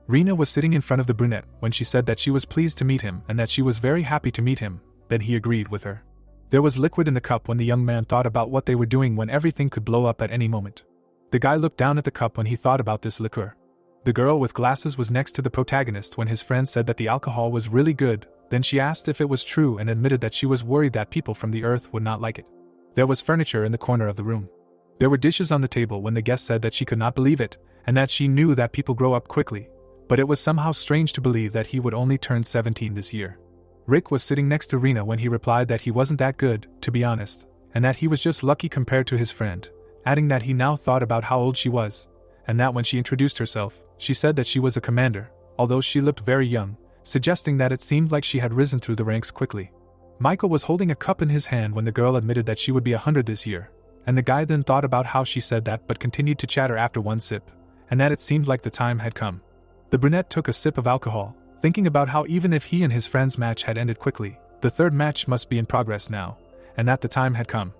Rina was sitting in front of the brunette when she said that she was pleased to meet him and that she was very happy to meet him, then he agreed with her. There was liquid in the cup when the young man thought about what they were doing when everything could blow up at any moment. The guy looked down at the cup when he thought about this liqueur. The girl with glasses was next to the protagonist when his friend said that the alcohol was really good, then she asked if it was true and admitted that she was worried that people from the earth would not like it. There was furniture in the corner of the room. There were dishes on the table when the guest said that she could not believe it, and that she knew that people grow up quickly, but it was somehow strange to believe that he would only turn 17 this year. Rick was sitting next to Rina when he replied that he wasn't that good, to be honest, and that he was just lucky compared to his friend, adding that he now thought about how old she was, and that when she introduced herself, she said that she was a commander, although she looked very young, suggesting that it seemed like she had risen through the ranks quickly. Michael was holding a cup in his hand when the girl admitted that she would be 100 this year, and the guy then thought about how she said that but continued to chatter after one sip, and that it seemed like the time had come. The brunette took a sip of alcohol, thinking about how even if he and his friend's match had ended quickly, the third match must be in progress now, and that the time had come.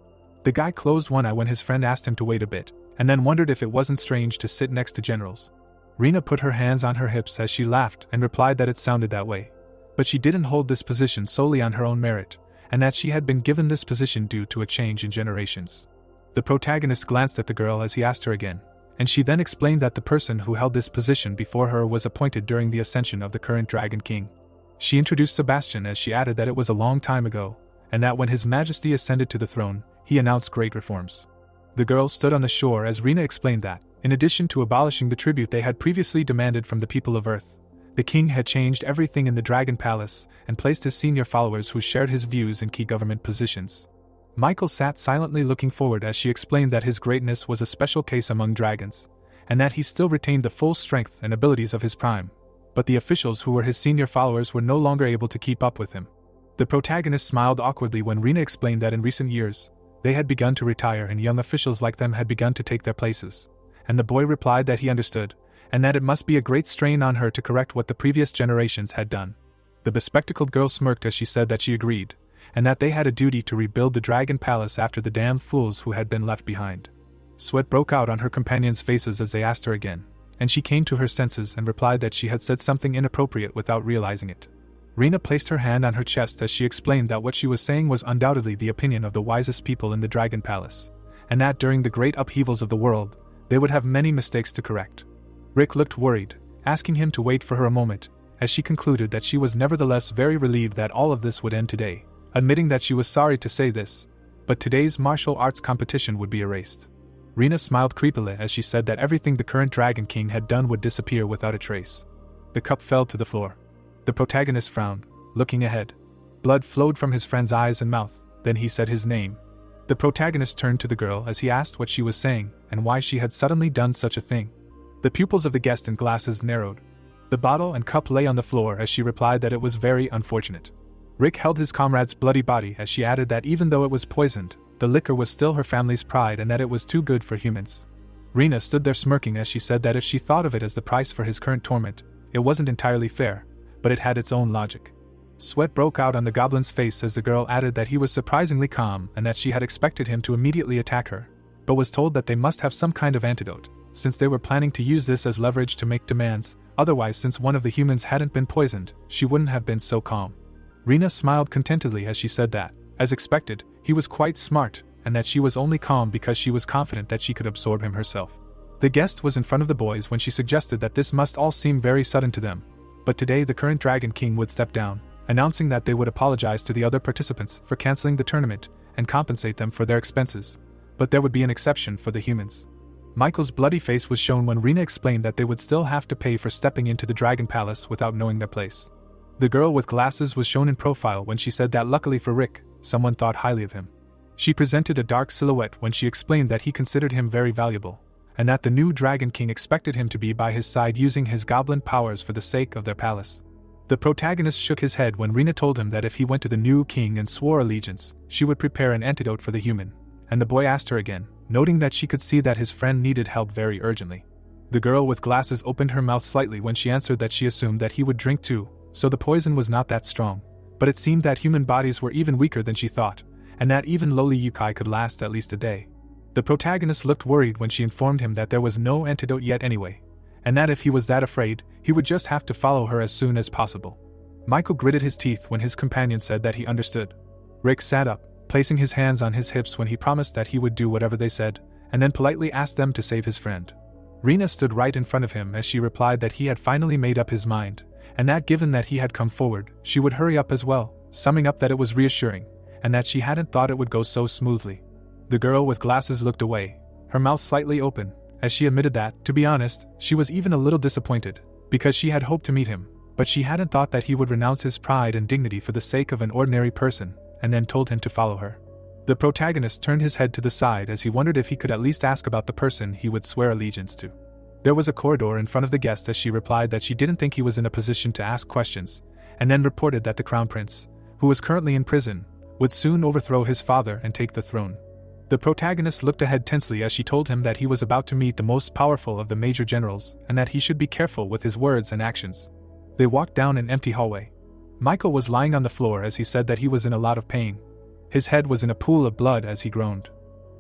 The guy closed one eye when his friend asked him to wait a bit, and then wondered if it wasn't strange to sit next to generals. Rina put her hands on her hips as she laughed and replied that it sounded that way. But she didn't hold this position solely on her own merit, and that she had been given this position due to a change in generations. The protagonist glanced at the girl as he asked her again, and she then explained that the person who held this position before her was appointed during the ascension of the current Dragon King. She introduced Sebastian as she added that it was a long time ago, and that when His Majesty ascended to the throne, he announced great reforms. The girls stood on the shore as Rina explained that, in addition to abolishing the tribute they had previously demanded from the people of Earth, the king had changed everything in the Dragon Palace and placed his senior followers who shared his views in key government positions. Michael sat silently looking forward as she explained that his greatness was a special case among dragons, and that he still retained the full strength and abilities of his prime, but the officials who were his senior followers were no longer able to keep up with him. The protagonist smiled awkwardly when Rina explained that in recent years, they had begun to retire and young officials like them had begun to take their places, and the boy replied that he understood, and that it must be a great strain on her to correct what the previous generations had done. The bespectacled girl smirked as she said that she agreed, and that they had a duty to rebuild the Dragon Palace after the damned fools who had been left behind. Sweat broke out on her companions' faces as they asked her again, and she came to her senses and replied that she had said something inappropriate without realizing it. Rina placed her hand on her chest as she explained that what she was saying was undoubtedly the opinion of the wisest people in the Dragon Palace, and that during the great upheavals of the world, they would have many mistakes to correct. Rick looked worried, asking him to wait for her a moment, as she concluded that she was nevertheless very relieved that all of this would end today, admitting that she was sorry to say this, but today's martial arts competition would be erased. Rina smiled creepily as she said that everything the current Dragon King had done would disappear without a trace. The cup fell to the floor. The protagonist frowned, looking ahead. Blood flowed from his friend's eyes and mouth, then he said his name. The protagonist turned to the girl as he asked what she was saying and why she had suddenly done such a thing. The pupils of the guest in glasses narrowed. The bottle and cup lay on the floor as she replied that it was very unfortunate. Rick held his comrade's bloody body as she added that even though it was poisoned, the liquor was still her family's pride and that it was too good for humans. Rina stood there smirking as she said that if she thought of it as the price for his current torment, it wasn't entirely fair, but it had its own logic. Sweat broke out on the goblin's face as the girl added that he was surprisingly calm and that she had expected him to immediately attack her, but was told that they must have some kind of antidote, since they were planning to use this as leverage to make demands, otherwise since one of the humans hadn't been poisoned, she wouldn't have been so calm. Rina smiled contentedly as she said that, as expected, he was quite smart, and that she was only calm because she was confident that she could absorb him herself. The guest was in front of the boys when she suggested that this must all seem very sudden to them, but today the current Dragon King would step down, announcing that they would apologize to the other participants for canceling the tournament and compensate them for their expenses, but there would be an exception for the humans. Michael's bloody face was shown when Rina explained that they would still have to pay for stepping into the Dragon Palace without knowing their place. The girl with glasses was shown in profile when she said that luckily for Rick, someone thought highly of him. She presented a dark silhouette when she explained that he considered him very valuable, and that the new Dragon King expected him to be by his side using his goblin powers for the sake of their palace. The protagonist shook his head when Rina told him that if he went to the new king and swore allegiance, she would prepare an antidote for the human, and the boy asked her again, noting that she could see that his friend needed help very urgently. The girl with glasses opened her mouth slightly when she answered that she assumed that he would drink too, so the poison was not that strong, but it seemed that human bodies were even weaker than she thought, and that even lowly yokai could last at least a day. The protagonist looked worried when she informed him that there was no antidote yet anyway, and that if he was that afraid, he would just have to follow her as soon as possible. Michael gritted his teeth when his companion said that he understood. Rick sat up, placing his hands on his hips when he promised that he would do whatever they said, and then politely asked them to save his friend. Rina stood right in front of him as she replied that he had finally made up his mind, and that given that he had come forward, she would hurry up as well, summing up that it was reassuring, and that she hadn't thought it would go so smoothly. The girl with glasses looked away, her mouth slightly open, as she admitted that, to be honest, she was even a little disappointed, because she had hoped to meet him, but she hadn't thought that he would renounce his pride and dignity for the sake of an ordinary person, and then told him to follow her. The protagonist turned his head to the side as he wondered if he could at least ask about the person he would swear allegiance to. There was a corridor in front of the guest as she replied that she didn't think he was in a position to ask questions, and then reported that the crown prince, who was currently in prison, would soon overthrow his father and take the throne. The protagonist looked ahead tensely as she told him that he was about to meet the most powerful of the major generals and that he should be careful with his words and actions. They walked down an empty hallway. Michael was lying on the floor as he said that he was in a lot of pain. His head was in a pool of blood as he groaned.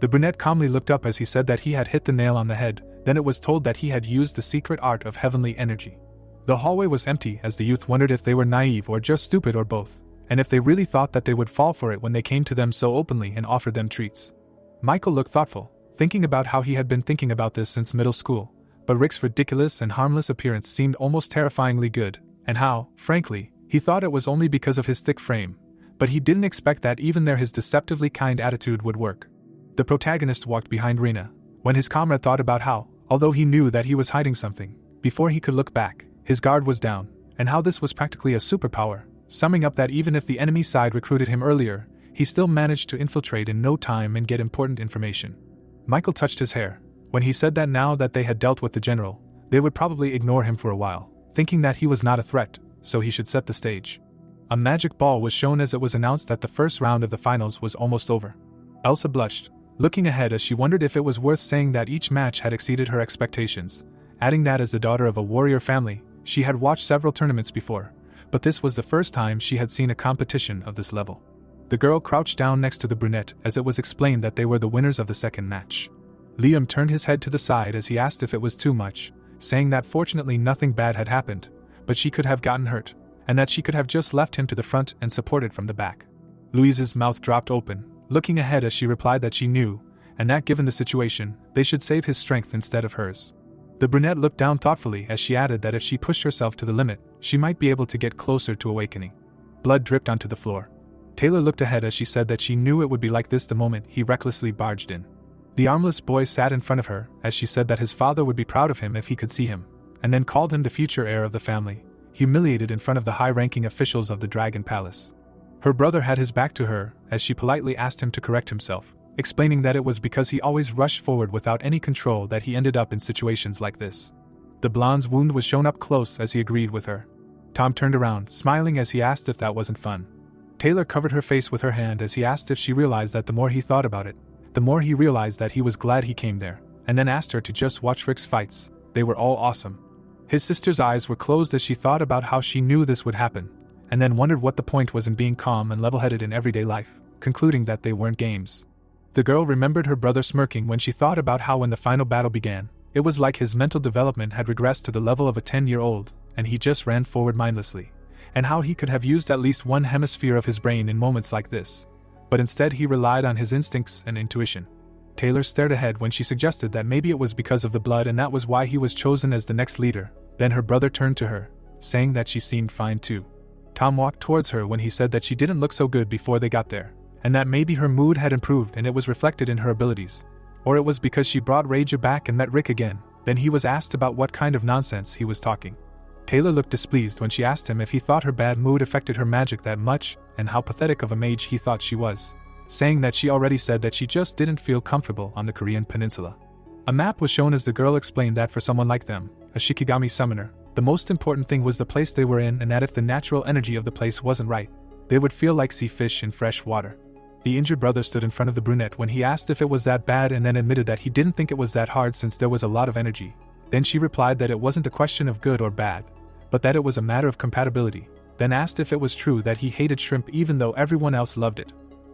The brunette calmly looked up as he said that he had hit the nail on the head, then it was told that he had used the secret art of heavenly energy. The hallway was empty as the youth wondered if they were naive or just stupid or both, and if they really thought that they would fall for it when they came to them so openly and offered them treats. Michael looked thoughtful, thinking about how he had been thinking about this since middle school, but Rick's ridiculous and harmless appearance seemed almost terrifyingly good, and how, frankly, he thought it was only because of his thick frame, but he didn't expect that even there his deceptively kind attitude would work. The protagonist walked behind Rina, when his comrade thought about how, although he knew that he was hiding something, before he could look back, his guard was down, and how this was practically a superpower, summing up that even if the enemy side recruited him earlier, he still managed to infiltrate in no time and get important information. Michael touched his hair, when he said that now that they had dealt with the general, they would probably ignore him for a while, thinking that he was not a threat, so he should set the stage. A magic ball was shown as it was announced that the first round of the finals was almost over. Elsa blushed, looking ahead as she wondered if it was worth saying that each match had exceeded her expectations, adding that as the daughter of a warrior family, she had watched several tournaments before, but this was the first time she had seen a competition of this level. The girl crouched down next to the brunette as it was explained that they were the winners of the second match. Liam turned his head to the side as he asked if it was too much, saying that fortunately nothing bad had happened, but she could have gotten hurt, and that she could have just left him to the front and supported from the back. Louise's mouth dropped open, looking ahead as she replied that she knew, and that given the situation, they should save his strength instead of hers. The brunette looked down thoughtfully as she added that if she pushed herself to the limit, she might be able to get closer to awakening. Blood dripped onto the floor. Taylor looked ahead as she said that she knew it would be like this the moment he recklessly barged in. The armless boy sat in front of her as she said that his father would be proud of him if he could see him, and then called him the future heir of the family, humiliated in front of the high-ranking officials of the Dragon Palace. Her brother had his back to her as she politely asked him to correct himself, explaining that it was because he always rushed forward without any control that he ended up in situations like this. The blonde's wound was shown up close as he agreed with her. Tom turned around, smiling as he asked if that wasn't fun. Taylor covered her face with her hand as he asked if she realized that the more he thought about it, the more he realized that he was glad he came there, and then asked her to just watch Rick's fights. They were all awesome. His sister's eyes were closed as she thought about how she knew this would happen, and then wondered what the point was in being calm and level-headed in everyday life, concluding that they weren't games. The girl remembered her brother smirking when she thought about how when the final battle began, it was like his mental development had regressed to the level of a 10-year-old, and he just ran forward mindlessly, and how he could have used at least one hemisphere of his brain in moments like this, but instead he relied on his instincts and intuition. Taylor stared ahead when she suggested that maybe it was because of the blood and that was why he was chosen as the next leader. Then her brother turned to her, saying that she seemed fine too. Tom walked towards her when he said that she didn't look so good before they got there, and that maybe her mood had improved and it was reflected in her abilities. Or it was because she brought Reja back and met Rick again. Then he was asked about what kind of nonsense he was talking. Taylor looked displeased when she asked him if he thought her bad mood affected her magic that much, and how pathetic of a mage he thought she was, saying that she already said that she just didn't feel comfortable on the Korean peninsula. A map was shown as the girl explained that for someone like them, a Shikigami summoner, The most important thing was the place they were in, and that if the natural energy of the place wasn't right, they would feel like sea fish in fresh water. The injured brother stood in front of the brunette when he asked if it was that bad and then admitted that he didn't think it was that hard since there was a lot of energy. Then she replied that it wasn't a question of good or bad, but that it was a matter of compatibility, then asked if it was true that he hated shrimp even though everyone else loved it.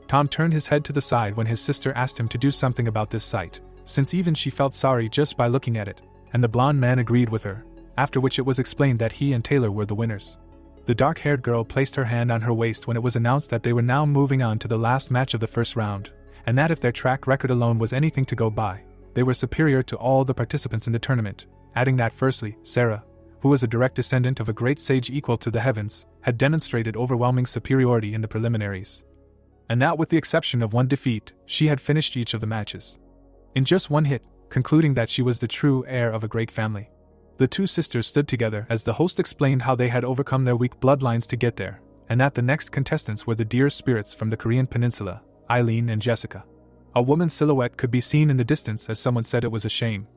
Tom turned his head to the side when his sister asked him to do something about this sight, since even she felt sorry just by looking at it, and the blonde man agreed with her, after which it was explained that he and Taylor were the winners. The dark-haired girl placed her hand on her waist when it was announced that they were now moving on to the last match of the first round, and that if their track record alone was anything to go by, they were superior to all the participants in the tournament, adding that firstly, Sarah, who was a direct descendant of a great sage equal to the heavens, had demonstrated overwhelming superiority in the preliminaries. And that with the exception of one defeat, she had finished each of the matches in just one hit, concluding that she was the true heir of a great family. The two sisters stood together as the host explained how they had overcome their weak bloodlines to get there, and that the next contestants were the dear spirits from the Korean peninsula, Eileen and Jessica. A woman's silhouette could be seen in the distance as someone said it was a shame.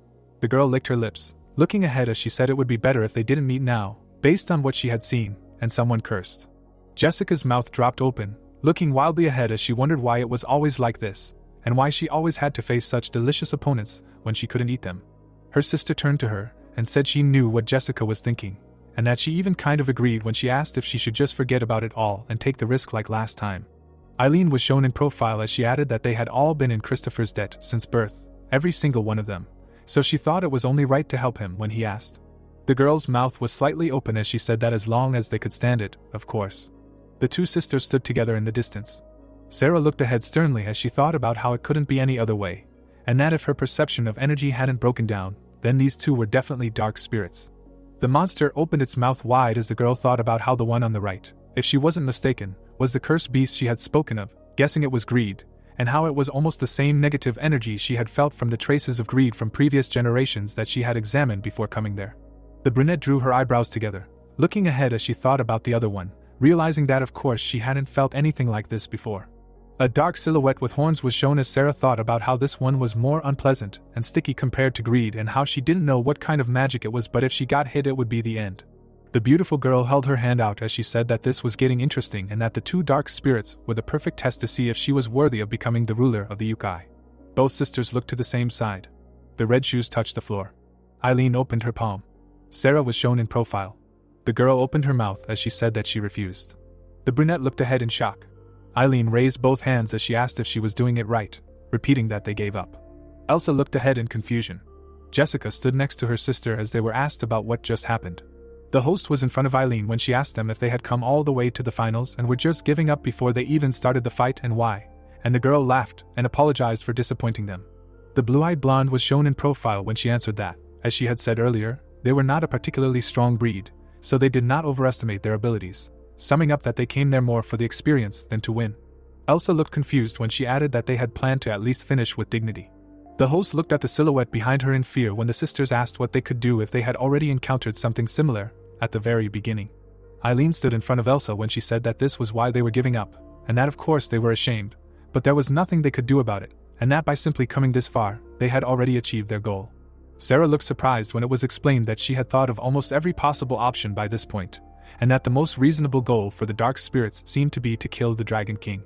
The girl licked her lips, looking ahead as she said it would be better if they didn't meet now, based on what she had seen, and someone cursed. Jessica's mouth dropped open, looking wildly ahead as she wondered why it was always like this, and why she always had to face such delicious opponents when she couldn't eat them. Her sister turned to her and said she knew what Jessica was thinking, and that she even kind of agreed when she asked if she should just forget about it all and take the risk like last time. Eileen was shown in profile as she added that they had all been in Christopher's debt since birth, every single one of them, so she thought it was only right to help him when he asked. The girl's mouth was slightly open as she said that as long as they could stand it, of course. The two sisters stood together in the distance. Sarah looked ahead sternly as she thought about how it couldn't be any other way, and that if her perception of energy hadn't broken down, then these two were definitely dark spirits. The monster opened its mouth wide as the girl thought about how the one on the right, if she wasn't mistaken, was the cursed beast she had spoken of, guessing it was greed, and how it was almost the same negative energy she had felt from the traces of greed from previous generations that she had examined before coming there. The brunette drew her eyebrows together, looking ahead as she thought about the other one, realizing that of course she hadn't felt anything like this before. A dark silhouette with horns was shown as Sarah thought about how this one was more unpleasant and sticky compared to greed and how she didn't know what kind of magic it was, but if she got hit it would be the end. The beautiful girl held her hand out as she said that this was getting interesting and that the two dark spirits were the perfect test to see if she was worthy of becoming the ruler of the Yukai. Both sisters looked to the same side. The red shoes touched the floor. Eileen opened her palm. Sarah was shown in profile. The girl opened her mouth as she said that she refused. The brunette looked ahead in shock. Eileen raised both hands as she asked if she was doing it right, repeating that they gave up. Elsa looked ahead in confusion. Jessica stood next to her sister as they were asked about what just happened. The host was in front of Eileen when she asked them if they had come all the way to the finals and were just giving up before they even started the fight and why, and the girl laughed and apologized for disappointing them. The blue-eyed blonde was shown in profile when she answered that, as she had said earlier, they were not a particularly strong breed, so they did not overestimate their abilities, summing up that they came there more for the experience than to win. Elsa looked confused when she added that they had planned to at least finish with dignity. The host looked at the silhouette behind her in fear when the sisters asked what they could do if they had already encountered something similar at the very beginning. Eileen stood in front of Elsa when she said that this was why they were giving up, and that of course they were ashamed, but there was nothing they could do about it, and that by simply coming this far, they had already achieved their goal. Sarah looked surprised when it was explained that she had thought of almost every possible option by this point, and that the most reasonable goal for the dark spirits seemed to be to kill the Dragon King.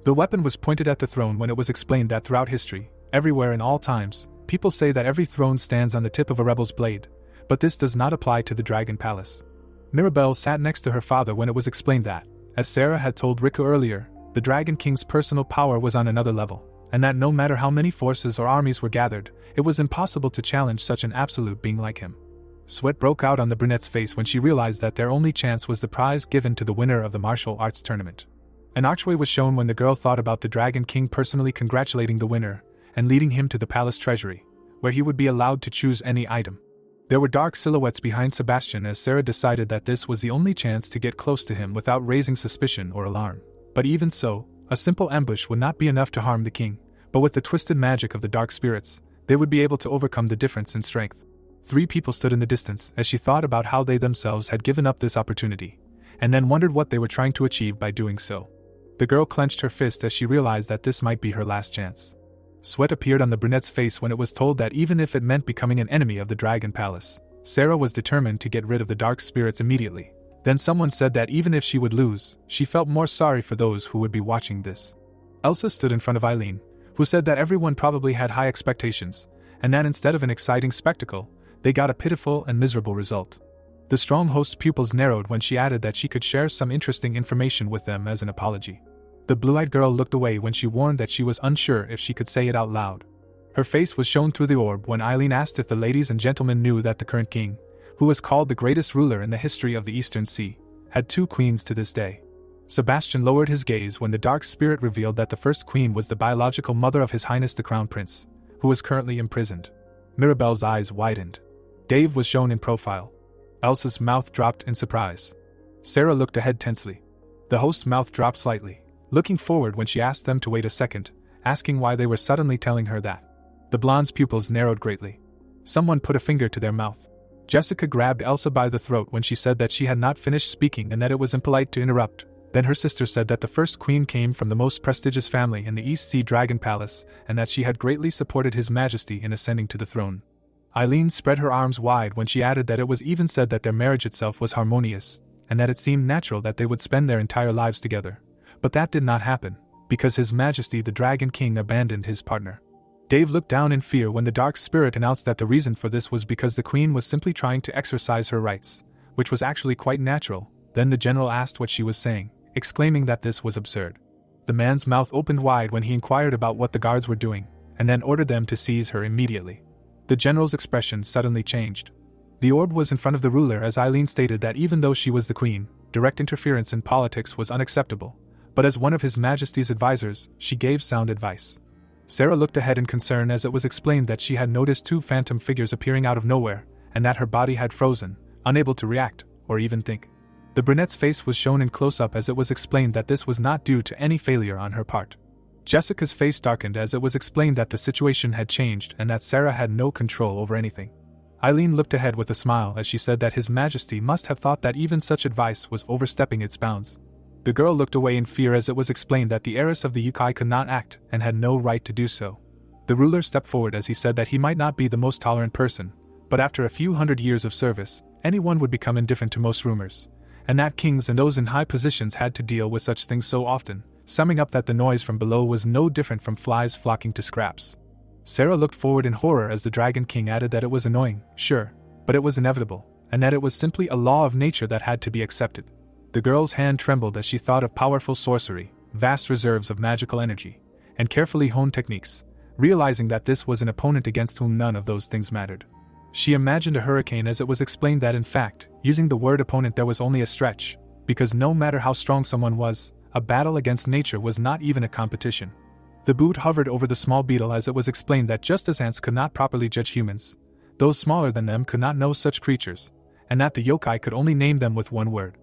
The weapon was pointed at the throne when it was explained that throughout history, everywhere in all times, people say that every throne stands on the tip of a rebel's blade, but this does not apply to the Dragon Palace. Mirabelle sat next to her father when it was explained that, as Sarah had told Riku earlier, the Dragon King's personal power was on another level, and that no matter how many forces or armies were gathered, it was impossible to challenge such an absolute being like him. Sweat broke out on the brunette's face when she realized that their only chance was the prize given to the winner of the martial arts tournament. An archway was shown when the girl thought about the Dragon King personally congratulating the winner and leading him to the palace treasury, where he would be allowed to choose any item. There were dark silhouettes behind Sebastian as Sarah decided that this was the only chance to get close to him without raising suspicion or alarm. But even so, a simple ambush would not be enough to harm the king, but with the twisted magic of the dark spirits, they would be able to overcome the difference in strength. 3 people stood in the distance as she thought about how they themselves had given up this opportunity, and then wondered what they were trying to achieve by doing so. The girl clenched her fist as she realized that this might be her last chance. Sweat appeared on the brunette's face when it was told that even if it meant becoming an enemy of the Dragon Palace, Sarah was determined to get rid of the dark spirits immediately. Then someone said that even if she would lose, she felt more sorry for those who would be watching this. Elsa stood in front of Eileen, who said that everyone probably had high expectations, and that instead of an exciting spectacle, they got a pitiful and miserable result. The strong host's pupils narrowed when she added that she could share some interesting information with them as an apology. The blue-eyed girl looked away when she warned that she was unsure if she could say it out loud. Her face was shown through the orb when Eileen asked if the ladies and gentlemen knew that the current king, who was called the greatest ruler in the history of the Eastern Sea, had 2 queens to this day. Sebastian lowered his gaze when the dark spirit revealed that the first queen was the biological mother of His Highness the Crown Prince, who was currently imprisoned. Mirabelle's eyes widened. Dave was shown in profile. Elsa's mouth dropped in surprise. Sarah looked ahead tensely. The host's mouth dropped slightly, looking forward when she asked them to wait a second, asking why they were suddenly telling her that. The blonde's pupils narrowed greatly. Someone put a finger to their mouth. Jessica grabbed Elsa by the throat when she said that she had not finished speaking and that it was impolite to interrupt. Then her sister said that the first queen came from the most prestigious family in the East Sea Dragon Palace and that she had greatly supported His Majesty in ascending to the throne. Eileen spread her arms wide when she added that it was even said that their marriage itself was harmonious, and that it seemed natural that they would spend their entire lives together. But that did not happen, because His Majesty the Dragon King abandoned his partner. Dave looked down in fear when the dark spirit announced that the reason for this was because the queen was simply trying to exercise her rights, which was actually quite natural. Then the general asked what she was saying, exclaiming that this was absurd. The man's mouth opened wide when he inquired about what the guards were doing, and then ordered them to seize her immediately. The general's expression suddenly changed. The orb was in front of the ruler as Eileen stated that even though she was the queen, direct interference in politics was unacceptable, but as one of His Majesty's advisors, she gave sound advice. Sarah looked ahead in concern as it was explained that she had noticed 2 phantom figures appearing out of nowhere, and that her body had frozen, unable to react, or even think. The brunette's face was shown in close-up as it was explained that this was not due to any failure on her part. Jessica's face darkened as it was explained that the situation had changed and that Sarah had no control over anything. Eileen looked ahead with a smile as she said that His Majesty must have thought that even such advice was overstepping its bounds. The girl looked away in fear as it was explained that the heiress of the yokai could not act and had no right to do so. The ruler stepped forward as he said that he might not be the most tolerant person, but after a few hundred years of service, anyone would become indifferent to most rumors, and that kings and those in high positions had to deal with such things so often, summing up that the noise from below was no different from flies flocking to scraps. Sarah looked forward in horror as the Dragon King added that it was annoying, sure, but it was inevitable, and that it was simply a law of nature that had to be accepted. The girl's hand trembled as she thought of powerful sorcery, vast reserves of magical energy, and carefully honed techniques, realizing that this was an opponent against whom none of those things mattered. She imagined a hurricane as it was explained that in fact, using the word opponent there was only a stretch, because no matter how strong someone was, a battle against nature was not even a competition. The boot hovered over the small beetle as it was explained that just as ants could not properly judge humans, those smaller than them could not know such creatures, and that the yokai could only name them with one word.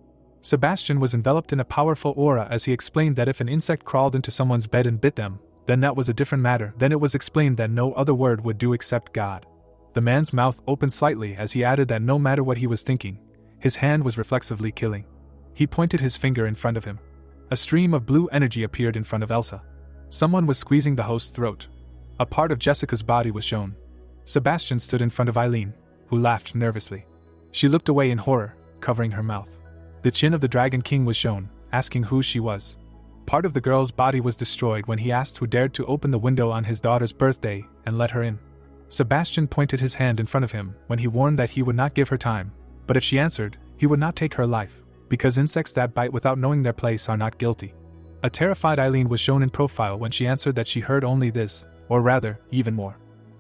Sebastian was enveloped in a powerful aura as he explained that if an insect crawled into someone's bed and bit them, then that was a different matter. Then it was explained that no other word would do except God. The man's mouth opened slightly as he added that no matter what he was thinking, his hand was reflexively killing. He pointed his finger in front of him. A stream of blue energy appeared in front of Elsa. Someone was squeezing the host's throat. A part of Jessica's body was shown. Sebastian stood in front of Eileen, who laughed nervously. She looked away in horror, covering her mouth. The chin of the Dragon King was shown, asking who she was. Part of the girl's body was destroyed when he asked who dared to open the window on his daughter's birthday and let her in. Sebastian pointed his hand in front of him when he warned that he would not give her time, but if she answered, he would not take her life, because insects that bite without knowing their place are not guilty. A terrified Eileen was shown in profile when she answered that she heard only this, or rather, even more.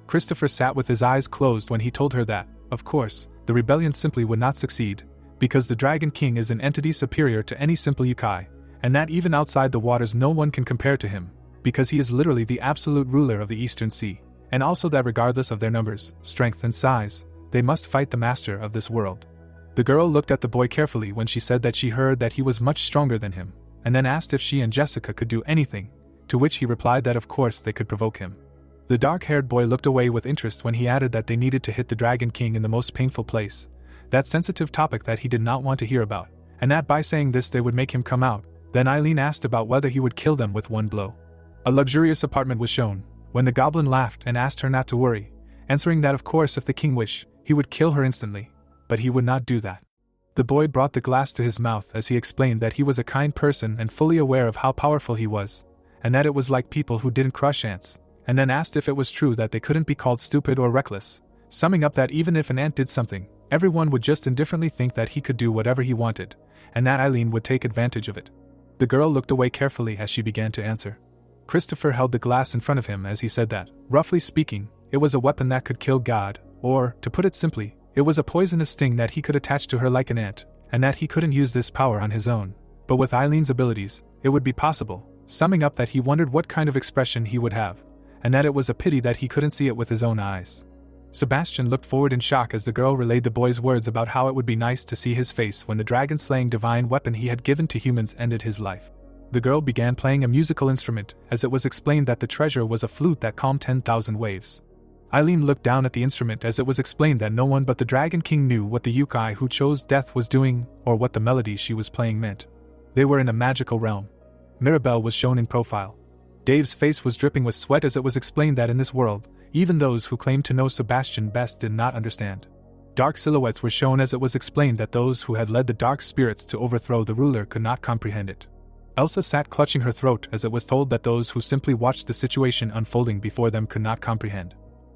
Christopher sat with his eyes closed when he told her that, of course, the rebellion simply would not succeed, because the Dragon King is an entity superior to any simple yokai, and that even outside the waters no one can compare to him, because he is literally the absolute ruler of the Eastern Sea, and also that regardless of their numbers, strength and size, they must fight the master of this world. The girl looked at the boy carefully when she said that she heard that he was much stronger than him, and then asked if she and Jessica could do anything, to which he replied that of course they could provoke him. The dark-haired boy looked away with interest when he added that they needed to hit the Dragon King in the most painful place, that sensitive topic that he did not want to hear about, and that by saying this they would make him come out. Then Eileen asked about whether he would kill them with one blow. A luxurious apartment was shown, when the goblin laughed and asked her not to worry, answering that of course if the king wished, he would kill her instantly, but he would not do that. The boy brought the glass to his mouth as he explained that he was a kind person and fully aware of how powerful he was, and that it was like people who didn't crush ants, and then asked if it was true that they couldn't be called stupid or reckless, summing up that even if an ant did something, everyone would just indifferently think that he could do whatever he wanted, and that Eileen would take advantage of it. The girl looked away carefully as she began to answer. Christopher held the glass in front of him as he said that, roughly speaking, it was a weapon that could kill God, or, to put it simply, it was a poisonous sting that he could attach to her like an ant, and that he couldn't use this power on his own. But with Eileen's abilities, it would be possible, summing up that he wondered what kind of expression he would have, and that it was a pity that he couldn't see it with his own eyes. Sebastian looked forward in shock as the girl relayed the boy's words about how it would be nice to see his face when the dragon-slaying divine weapon he had given to humans ended his life. The girl began playing a musical instrument, as it was explained that the treasure was a flute that calmed 10,000 waves. Eileen looked down at the instrument as it was explained that no one but the Dragon King knew what the yokai who chose death was doing, or what the melody she was playing meant. They were in a magical realm. Mirabelle was shown in profile. Dave's face was dripping with sweat as it was explained that in this world, even those who claimed to know Sebastian best did not understand. Dark silhouettes were shown as it was explained that those who had led the dark spirits to overthrow the ruler could not comprehend it. Elsa sat clutching her throat as it was told that those who simply watched the situation unfolding before them could not comprehend.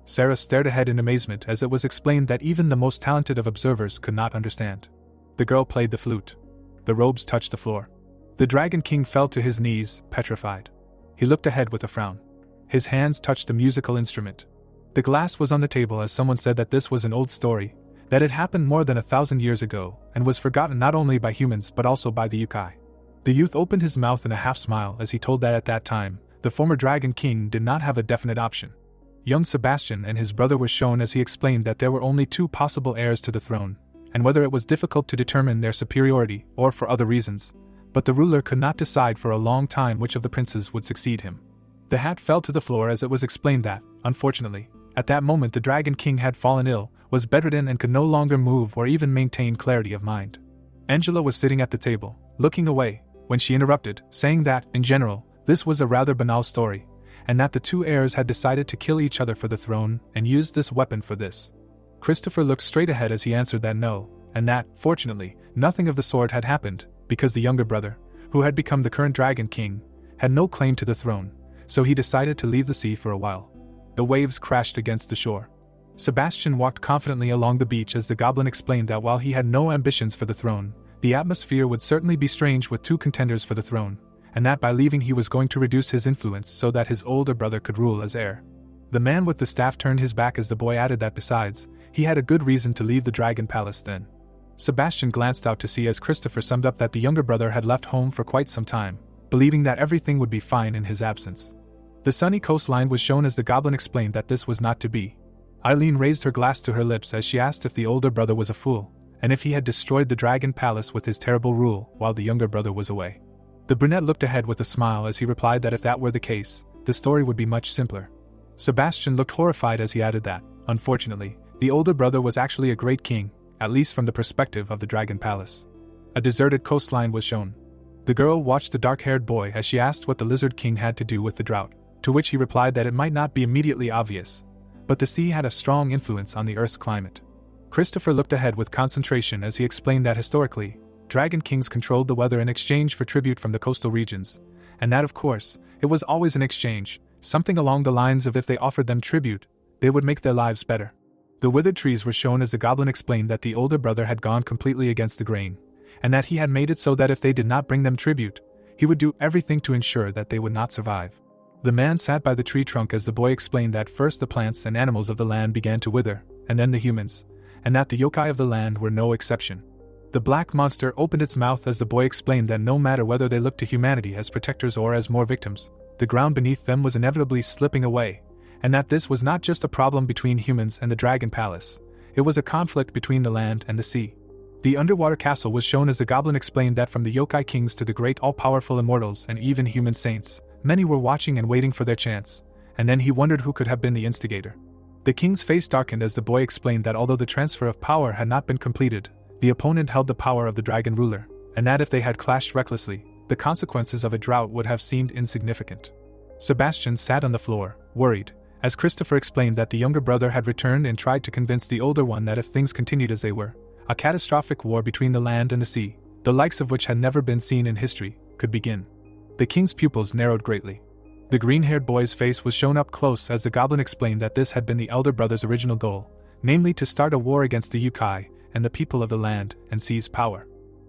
Sarah stared ahead in amazement as it was explained that even the most talented of observers could not understand. The girl played the flute. The robes touched the floor. The Dragon King fell to his knees, petrified. He looked ahead with a frown. His hands touched the musical instrument. The glass was on the table as someone said that this was an old story, that it happened more than 1,000 years ago, and was forgotten not only by humans but also by the yokai. The youth opened his mouth in a half-smile as he told that at that time, the former Dragon King did not have a definite option. Young Sebastian and his brother were shown as he explained that there were only two possible heirs to the throne, and whether it was difficult to determine their superiority or for other reasons, but the ruler could not decide for a long time which of the princes would succeed him. The hat fell to the floor as it was explained that, unfortunately, at that moment the Dragon King had fallen ill, was bedridden and could no longer move or even maintain clarity of mind. Angela was sitting at the table, looking away, when she interrupted, saying that, in general, this was a rather banal story, and that the two heirs had decided to kill each other for the throne and used this weapon for this. Christopher looked straight ahead as he answered that no, and that, fortunately, nothing of the sort had happened, because the younger brother, who had become the current Dragon King, had no claim to the throne, so he decided to leave the sea for a while. The waves crashed against the shore. Sebastian walked confidently along the beach as the goblin explained that while he had no ambitions for the throne, the atmosphere would certainly be strange with two contenders for the throne, and that by leaving he was going to reduce his influence so that his older brother could rule as heir. The man with the staff turned his back as the boy added that besides, he had a good reason to leave the Dragon Palace then. Sebastian glanced out to see as Christopher summed up that the younger brother had left home for quite some time, believing that everything would be fine in his absence. The sunny coastline was shown as the goblin explained that this was not to be. Eileen raised her glass to her lips as she asked if the older brother was a fool, and if he had destroyed the Dragon Palace with his terrible rule while the younger brother was away. The brunette looked ahead with a smile as he replied that if that were the case, the story would be much simpler. Sebastian looked horrified as he added that, unfortunately, the older brother was actually a great king, at least from the perspective of the Dragon Palace. A deserted coastline was shown. The girl watched the dark-haired boy as she asked what the Lizard King had to do with the drought, to which he replied that it might not be immediately obvious, but the sea had a strong influence on the Earth's climate. Christopher looked ahead with concentration as he explained that historically, Dragon Kings controlled the weather in exchange for tribute from the coastal regions, and that of course, it was always an exchange, something along the lines of if they offered them tribute, they would make their lives better. The withered trees were shown as the goblin explained that the older brother had gone completely against the grain, and that he had made it so that if they did not bring them tribute, he would do everything to ensure that they would not survive. The man sat by the tree trunk as the boy explained that first the plants and animals of the land began to wither, and then the humans, and that the yokai of the land were no exception. The black monster opened its mouth as the boy explained that no matter whether they looked to humanity as protectors or as more victims, the ground beneath them was inevitably slipping away, and that this was not just a problem between humans and the Dragon Palace, it was a conflict between the land and the sea. The underwater castle was shown as the goblin explained that from the yokai kings to the great all-powerful immortals and even human saints, many were watching and waiting for their chance, and then he wondered who could have been the instigator. The king's face darkened as the boy explained that although the transfer of power had not been completed, the opponent held the power of the dragon ruler, and that if they had clashed recklessly, the consequences of a drought would have seemed insignificant. Sebastian sat on the floor, worried, as Christopher explained that the younger brother had returned and tried to convince the older one that if things continued as they were, A catastrophic war between the land and the sea, the likes of which had never been seen in history, could begin. The king's pupils narrowed greatly. The green-haired boy's face was shown up close as the goblin explained that this had been the elder brother's original goal, namely to start a war against the yokai and the people of the land and seize power.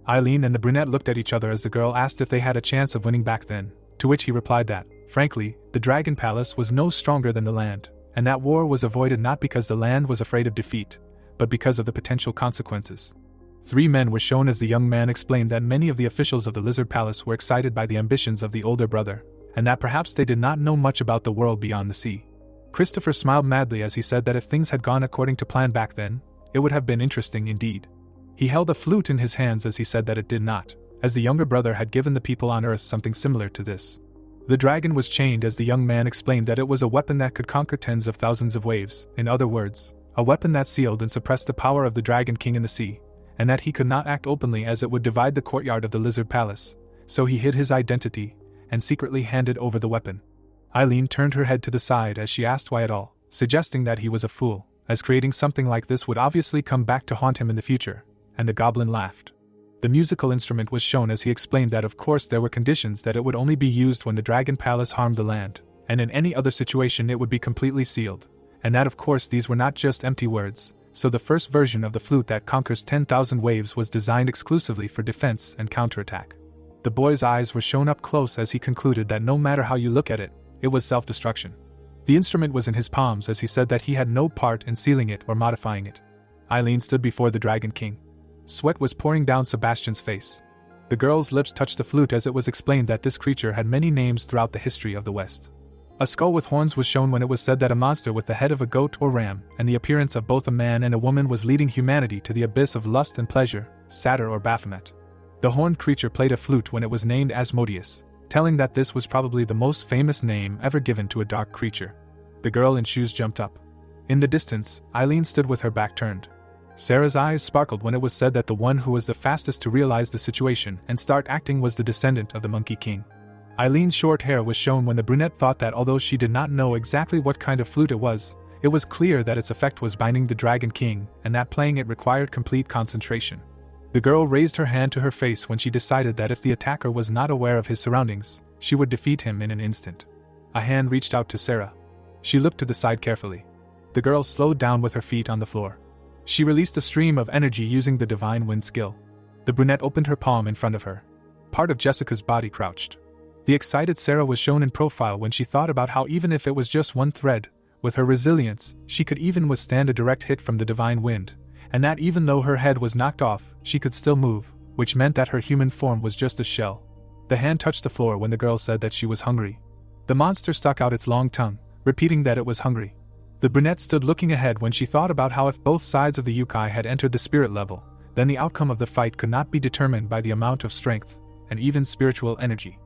Eileen and the brunette looked at each other as the girl asked if they had a chance of winning back then, to which he replied that, frankly, the Dragon Palace was no stronger than the land, and that war was avoided not because the land was afraid of defeat, but because of the potential consequences. 3 men were shown as the young man explained that many of the officials of the Lizard Palace were excited by the ambitions of the older brother, and that perhaps they did not know much about the world beyond the sea. Christopher smiled madly as he said that if things had gone according to plan back then, it would have been interesting indeed. He held a flute in his hands as he said that it did not, as the younger brother had given the people on Earth something similar to this. The dragon was chained as the young man explained that it was a weapon that could conquer tens of thousands of waves, in other words, a weapon that sealed and suppressed the power of the Dragon King in the sea, and that he could not act openly as it would divide the courtyard of the Lizard Palace, so he hid his identity and secretly handed over the weapon. Eileen turned her head to the side as she asked why at all, suggesting that he was a fool, as creating something like this would obviously come back to haunt him in the future, and the goblin laughed. The musical instrument was shown as he explained that of course there were conditions that it would only be used when the Dragon Palace harmed the land, and in any other situation it would be completely sealed, and that of course these were not just empty words, so the first version of the flute that conquers 10,000 waves was designed exclusively for defense and counterattack. The boy's eyes were shown up close as he concluded that no matter how you look at it, it was self-destruction. The instrument was in his palms as he said that he had no part in sealing it or modifying it. Eileen stood before the Dragon King. Sweat was pouring down Sebastian's face. The girl's lips touched the flute as it was explained that this creature had many names throughout the history of the West. A skull with horns was shown when it was said that a monster with the head of a goat or ram and the appearance of both a man and a woman was leading humanity to the abyss of lust and pleasure, Satyr or Baphomet. The horned creature played a flute when it was named Asmodeus, telling that this was probably the most famous name ever given to a dark creature. The girl in shoes jumped up. In the distance, Eileen stood with her back turned. Sarah's eyes sparkled when it was said that the one who was the fastest to realize the situation and start acting was the descendant of the Monkey King. Eileen's short hair was shown when the brunette thought that although she did not know exactly what kind of flute it was clear that its effect was binding the Dragon King and that playing it required complete concentration. The girl raised her hand to her face when she decided that if the attacker was not aware of his surroundings, she would defeat him in an instant. A hand reached out to Sarah. She looked to the side carefully. The girl slowed down with her feet on the floor. She released a stream of energy using the Divine Wind skill. The brunette opened her palm in front of her. Part of Jessica's body crouched. The excited Sarah was shown in profile when she thought about how even if it was just one thread, with her resilience, she could even withstand a direct hit from the Divine Wind, and that even though her head was knocked off, she could still move, which meant that her human form was just a shell. The hand touched the floor when the girl said that she was hungry. The monster stuck out its long tongue, repeating that it was hungry. The brunette stood looking ahead when she thought about how if both sides of the yokai had entered the spirit level, then the outcome of the fight could not be determined by the amount of strength, and even spiritual energy.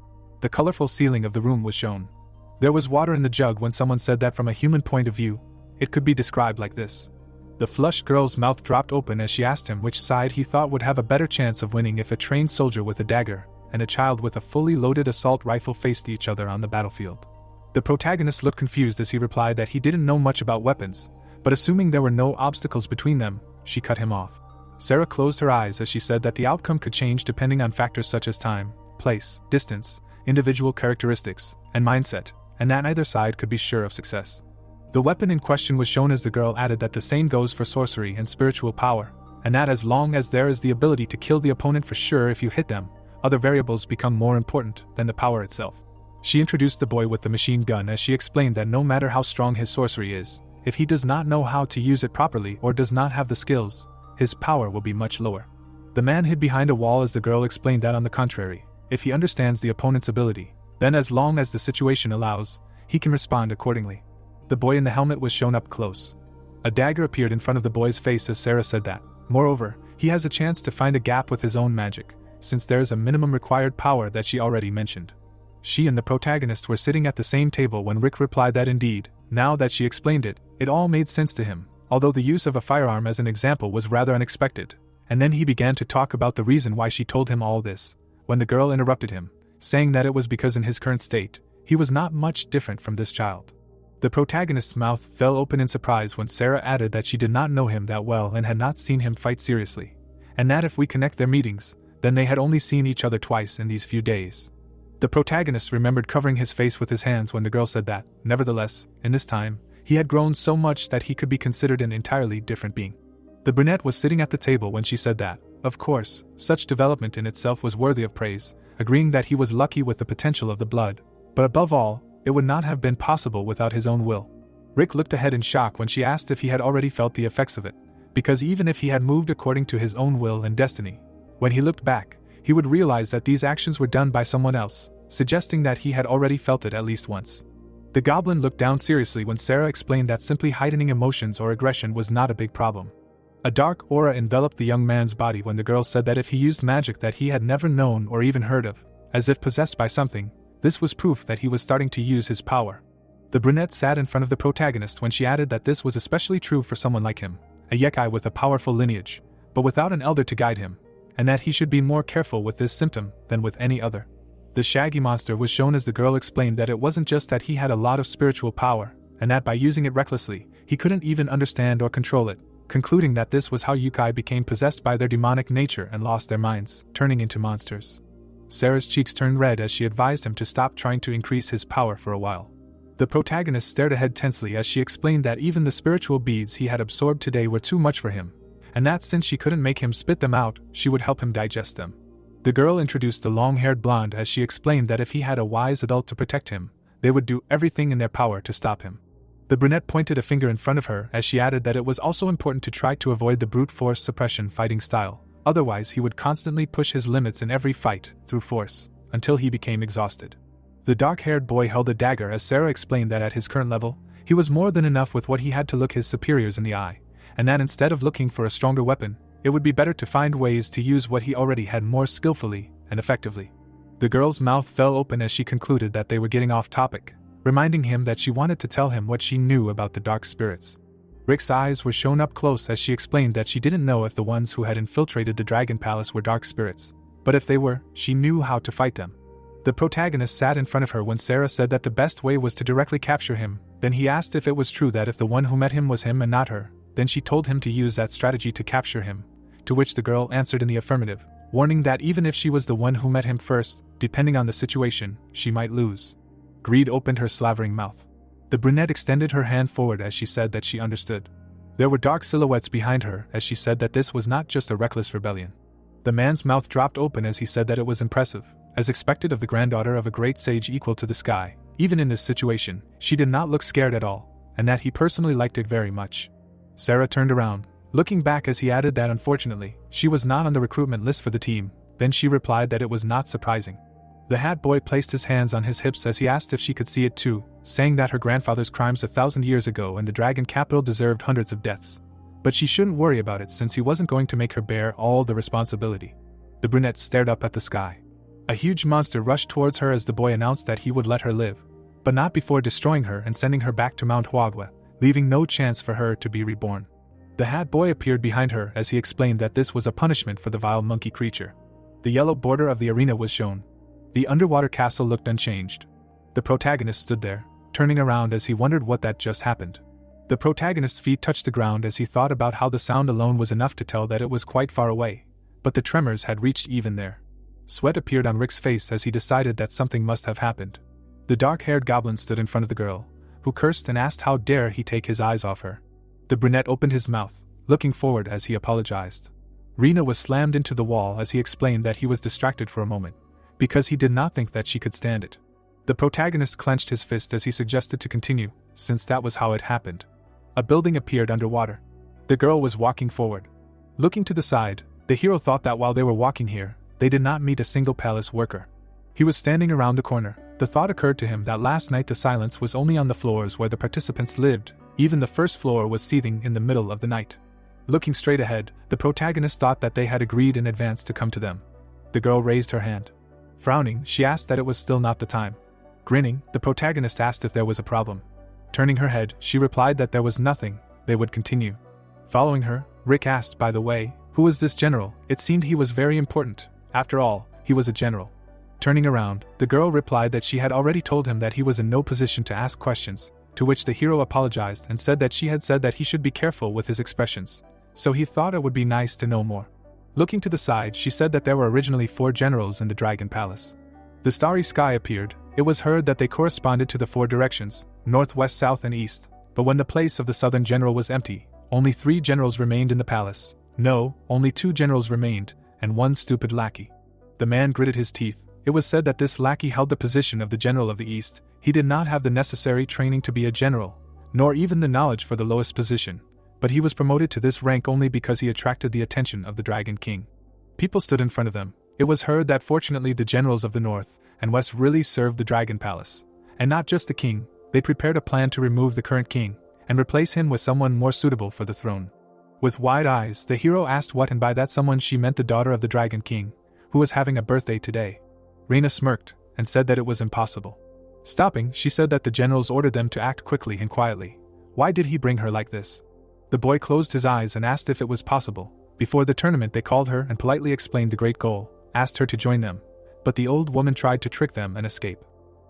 The colorful ceiling of the room was shown. There was water in the jug when someone said that from a human point of view, it could be described like this. The flushed girl's mouth dropped open as she asked him which side he thought would have a better chance of winning if a trained soldier with a dagger and a child with a fully loaded assault rifle faced each other on the battlefield. The protagonist looked confused as he replied that he didn't know much about weapons, but assuming there were no obstacles between them, she cut him off. Sarah closed her eyes as she said that the outcome could change depending on factors such as time, place, distance, individual characteristics, and mindset, and that neither side could be sure of success. The weapon in question was shown as the girl added that the same goes for sorcery and spiritual power, and that as long as there is the ability to kill the opponent for sure if you hit them, other variables become more important than the power itself. She introduced the boy with the machine gun as she explained that no matter how strong his sorcery is, if he does not know how to use it properly or does not have the skills, his power will be much lower. The man hid behind a wall as the girl explained that on the contrary, if he understands the opponent's ability, then as long as the situation allows, he can respond accordingly. The boy in the helmet was shown up close. A dagger appeared in front of the boy's face as Sarah said that. Moreover, he has a chance to find a gap with his own magic, since there is a minimum required power that she already mentioned. She and the protagonist were sitting at the same table when Rick replied that indeed, now that she explained it, it all made sense to him, although the use of a firearm as an example was rather unexpected, and then he began to talk about the reason why she told him all this, when the girl interrupted him, saying that it was because in his current state, he was not much different from this child. The protagonist's mouth fell open in surprise when Sarah added that she did not know him that well and had not seen him fight seriously, and that if we connect their meetings, then they had only seen each other twice in these few days. The protagonist remembered covering his face with his hands when the girl said that. Nevertheless, in this time, he had grown so much that he could be considered an entirely different being. The brunette was sitting at the table when she said that. Of course, such development in itself was worthy of praise, agreeing that he was lucky with the potential of the blood, but above all, it would not have been possible without his own will. Rick looked ahead in shock when she asked if he had already felt the effects of it, because even if he had moved according to his own will and destiny, when he looked back, he would realize that these actions were done by someone else, suggesting that he had already felt it at least once. The goblin looked down seriously when Sarah explained that simply heightening emotions or aggression was not a big problem. A dark aura enveloped the young man's body when the girl said that if he used magic that he had never known or even heard of, as if possessed by something, this was proof that he was starting to use his power. The brunette sat in front of the protagonist when she added that this was especially true for someone like him, a Yekai with a powerful lineage, but without an elder to guide him, and that he should be more careful with this symptom than with any other. The shaggy monster was shown as the girl explained that it wasn't just that he had a lot of spiritual power, and that by using it recklessly, he couldn't even understand or control it, concluding that this was how Yukai became possessed by their demonic nature and lost their minds, turning into monsters. Sarah's cheeks turned red as she advised him to stop trying to increase his power for a while. The protagonist stared ahead tensely as she explained that even the spiritual beads he had absorbed today were too much for him, and that since she couldn't make him spit them out, she would help him digest them. The girl introduced the long-haired blonde as she explained that if he had a wise adult to protect him, they would do everything in their power to stop him. The brunette pointed a finger in front of her as she added that it was also important to try to avoid the brute force suppression fighting style, otherwise he would constantly push his limits in every fight, through force, until he became exhausted. The dark-haired boy held a dagger as Sarah explained that at his current level, he was more than enough with what he had to look his superiors in the eye, and that instead of looking for a stronger weapon, it would be better to find ways to use what he already had more skillfully and effectively. The girl's mouth fell open as she concluded that they were getting off topic, reminding him that she wanted to tell him what she knew about the dark spirits. Rick's eyes were shown up close as she explained that she didn't know if the ones who had infiltrated the Dragon Palace were dark spirits, but if they were, she knew how to fight them. The protagonist sat in front of her when Sarah said that the best way was to directly capture him. Then he asked if it was true that if the one who met him was him and not her, then she told him to use that strategy to capture him, to which the girl answered in the affirmative, warning that even if she was the one who met him first, depending on the situation, she might lose. Greed opened her slavering mouth. The brunette extended her hand forward as she said that she understood. There were dark silhouettes behind her as she said that this was not just a reckless rebellion. The man's mouth dropped open as he said that it was impressive, as expected of the granddaughter of a great sage equal to the sky. Even in this situation, she did not look scared at all, and that he personally liked it very much. Sarah turned around, looking back as he added that unfortunately, she was not on the recruitment list for the team. Then she replied that it was not surprising. The hat boy placed his hands on his hips as he asked if she could see it too, saying that her grandfather's crimes 1,000 years ago in the dragon capital deserved hundreds of deaths. But she shouldn't worry about it since he wasn't going to make her bear all the responsibility. The brunette stared up at the sky. A huge monster rushed towards her as the boy announced that he would let her live, but not before destroying her and sending her back to Mount Huagua, leaving no chance for her to be reborn. The hat boy appeared behind her as he explained that this was a punishment for the vile monkey creature. The yellow border of the arena was shown. The underwater castle looked unchanged. The protagonist stood there, turning around as he wondered what that just happened. The protagonist's feet touched the ground as he thought about how the sound alone was enough to tell that it was quite far away, but the tremors had reached even there. Sweat appeared on Rick's face as he decided that something must have happened. The dark-haired goblin stood in front of the girl, who cursed and asked how dare he take his eyes off her. The brunette opened his mouth, looking forward as he apologized. Rena was slammed into the wall as he explained that he was distracted for a moment, because he did not think that she could stand it. The protagonist clenched his fist as he suggested to continue, since that was how it happened. A building appeared underwater. The girl was walking forward. Looking to the side, the hero thought that while they were walking here, they did not meet a single palace worker. He was standing around the corner. The thought occurred to him that last night the silence was only on the floors where the participants lived. Even the first floor was seething in the middle of the night. Looking straight ahead, the protagonist thought that they had agreed in advance to come to them. The girl raised her hand. Frowning, she asked that it was still not the time. Grinning, the protagonist asked if there was a problem. Turning her head, she replied that there was nothing. They would continue. Following her, Rick asked, by the way, who was this general? It seemed he was very important. After all, he was a general. Turning around, the girl replied that she had already told him that he was in no position to ask questions, to which the hero apologized and said that she had said that he should be careful with his expressions, so he thought it would be nice to know more. Looking to the side, she said that there were originally 4 generals in the Dragon Palace. The starry sky appeared. It was heard that they corresponded to the 4 directions, north, west, south, and east, but when the place of the southern general was empty, only 3 generals remained in the palace. No, only 2 generals remained, and 1 stupid lackey. The man gritted his teeth. It was said that this lackey held the position of the general of the east. He did not have the necessary training to be a general, nor even the knowledge for the lowest position, but he was promoted to this rank only because he attracted the attention of the Dragon King. People stood in front of them. It was heard that fortunately the generals of the north and west really served the Dragon Palace, and not just the king. They prepared a plan to remove the current king and replace him with someone more suitable for the throne. With wide eyes, the hero asked what, and by that someone she meant the daughter of the Dragon King, who was having a birthday today. Rina smirked and said that it was impossible. Stopping, she said that the generals ordered them to act quickly and quietly. Why did he bring her like this? The boy closed his eyes and asked if it was possible. Before the tournament they called her and politely explained the great goal, asked her to join them, but the old woman tried to trick them and escape.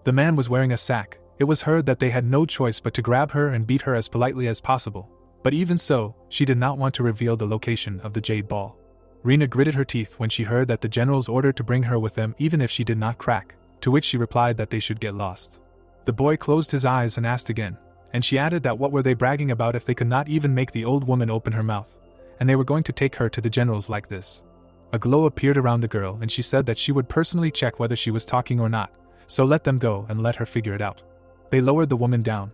The man was wearing a sack. It was heard that they had no choice but to grab her and beat her as politely as possible, but even so, she did not want to reveal the location of the jade ball. Rina gritted her teeth when she heard that the generals ordered to bring her with them even if she did not crack, to which she replied that they should get lost. The boy closed his eyes and asked again, and she added that what were they bragging about if they could not even make the old woman open her mouth, and they were going to take her to the generals like this. A glow appeared around the girl and she said that she would personally check whether she was talking or not, so let them go and let her figure it out. They lowered the woman down.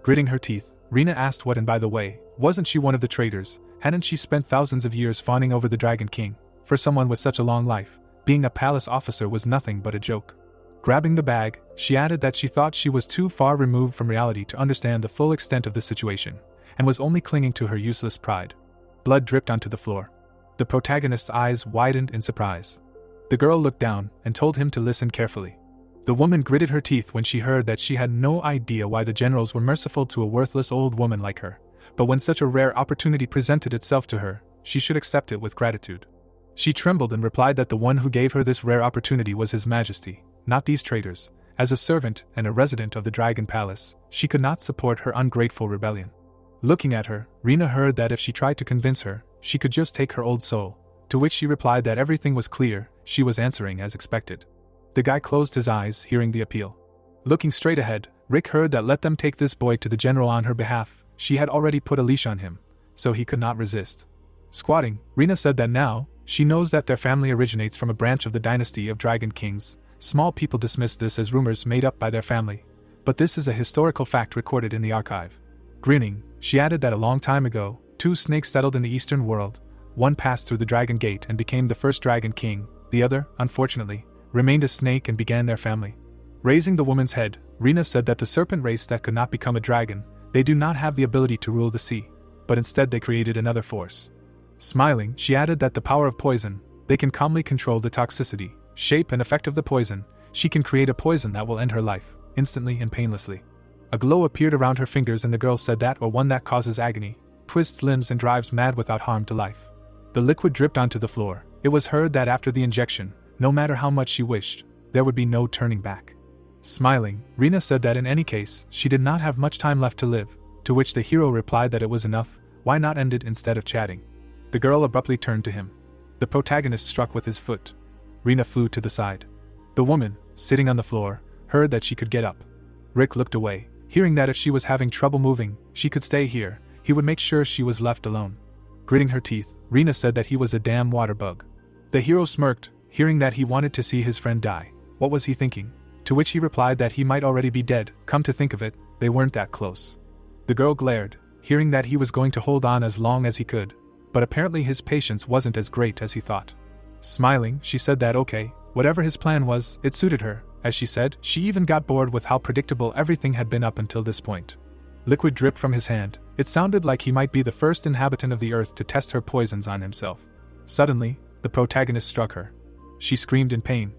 Gritting her teeth, Rina asked what, and by the way, wasn't she one of the traitors? Hadn't she spent thousands of years fawning over the Dragon King? For someone with such a long life, being a palace officer was nothing but a joke. Grabbing the bag, she added that she thought she was too far removed from reality to understand the full extent of the situation, and was only clinging to her useless pride. Blood dripped onto the floor. The protagonist's eyes widened in surprise. The girl looked down and told him to listen carefully. The woman gritted her teeth when she heard that she had no idea why the generals were merciful to a worthless old woman like her, but when such a rare opportunity presented itself to her, she should accept it with gratitude. She trembled and replied that the one who gave her this rare opportunity was His Majesty, not these traitors. As a servant and a resident of the Dragon Palace, she could not support her ungrateful rebellion. Looking at her, Rina heard that if she tried to convince her, she could just take her old soul, to which she replied that everything was clear. She was answering as expected. The guy closed his eyes, hearing the appeal. Looking straight ahead, Rick heard that let them take this boy to the general on her behalf. She had already put a leash on him, so he could not resist. Squatting, Rina said that now, she knows that their family originates from a branch of the dynasty of Dragon Kings. Small people dismiss this as rumors made up by their family, but this is a historical fact recorded in the archive. Grinning, she added that a long time ago, 2 snakes settled in the eastern world. One passed through the Dragon Gate and became the first Dragon King. The other, unfortunately, remained a snake and began their family. Raising the woman's head, Rina said that the serpent race that could not become a dragon, they do not have the ability to rule the sea, but instead they created another force. Smiling, she added that the power of poison, they can calmly control the toxicity, shape and effect of the poison. She can create a poison that will end her life, instantly and painlessly. A glow appeared around her fingers and the girl said that, or one that causes agony, twists limbs and drives mad without harm to life. The liquid dripped onto the floor. It was heard that after the injection, no matter how much she wished, there would be no turning back. Smiling, Rina said that in any case, she did not have much time left to live, to which the hero replied that it was enough. Why not end it instead of chatting? The girl abruptly turned to him. The protagonist struck with his foot. Rina flew to the side. The woman, sitting on the floor, heard that she could get up. Rick looked away, hearing that if she was having trouble moving, she could stay here. He would make sure she was left alone. Gritting her teeth, Rina said that he was a damn water bug. The hero smirked, hearing that he wanted to see his friend die. What was he thinking? To which he replied that he might already be dead. Come to think of it, they weren't that close. The girl glared, hearing that he was going to hold on as long as he could, but apparently his patience wasn't as great as he thought. Smiling, she said that okay, whatever his plan was, it suited her. As she said, she even got bored with how predictable everything had been up until this point. Liquid dripped from his hand. It sounded like he might be the first inhabitant of the earth to test her poisons on himself. Suddenly, the protagonist struck her. She screamed in pain.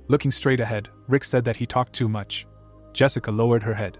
Looking straight ahead, Rick said that he talked too much. Jessica lowered her head.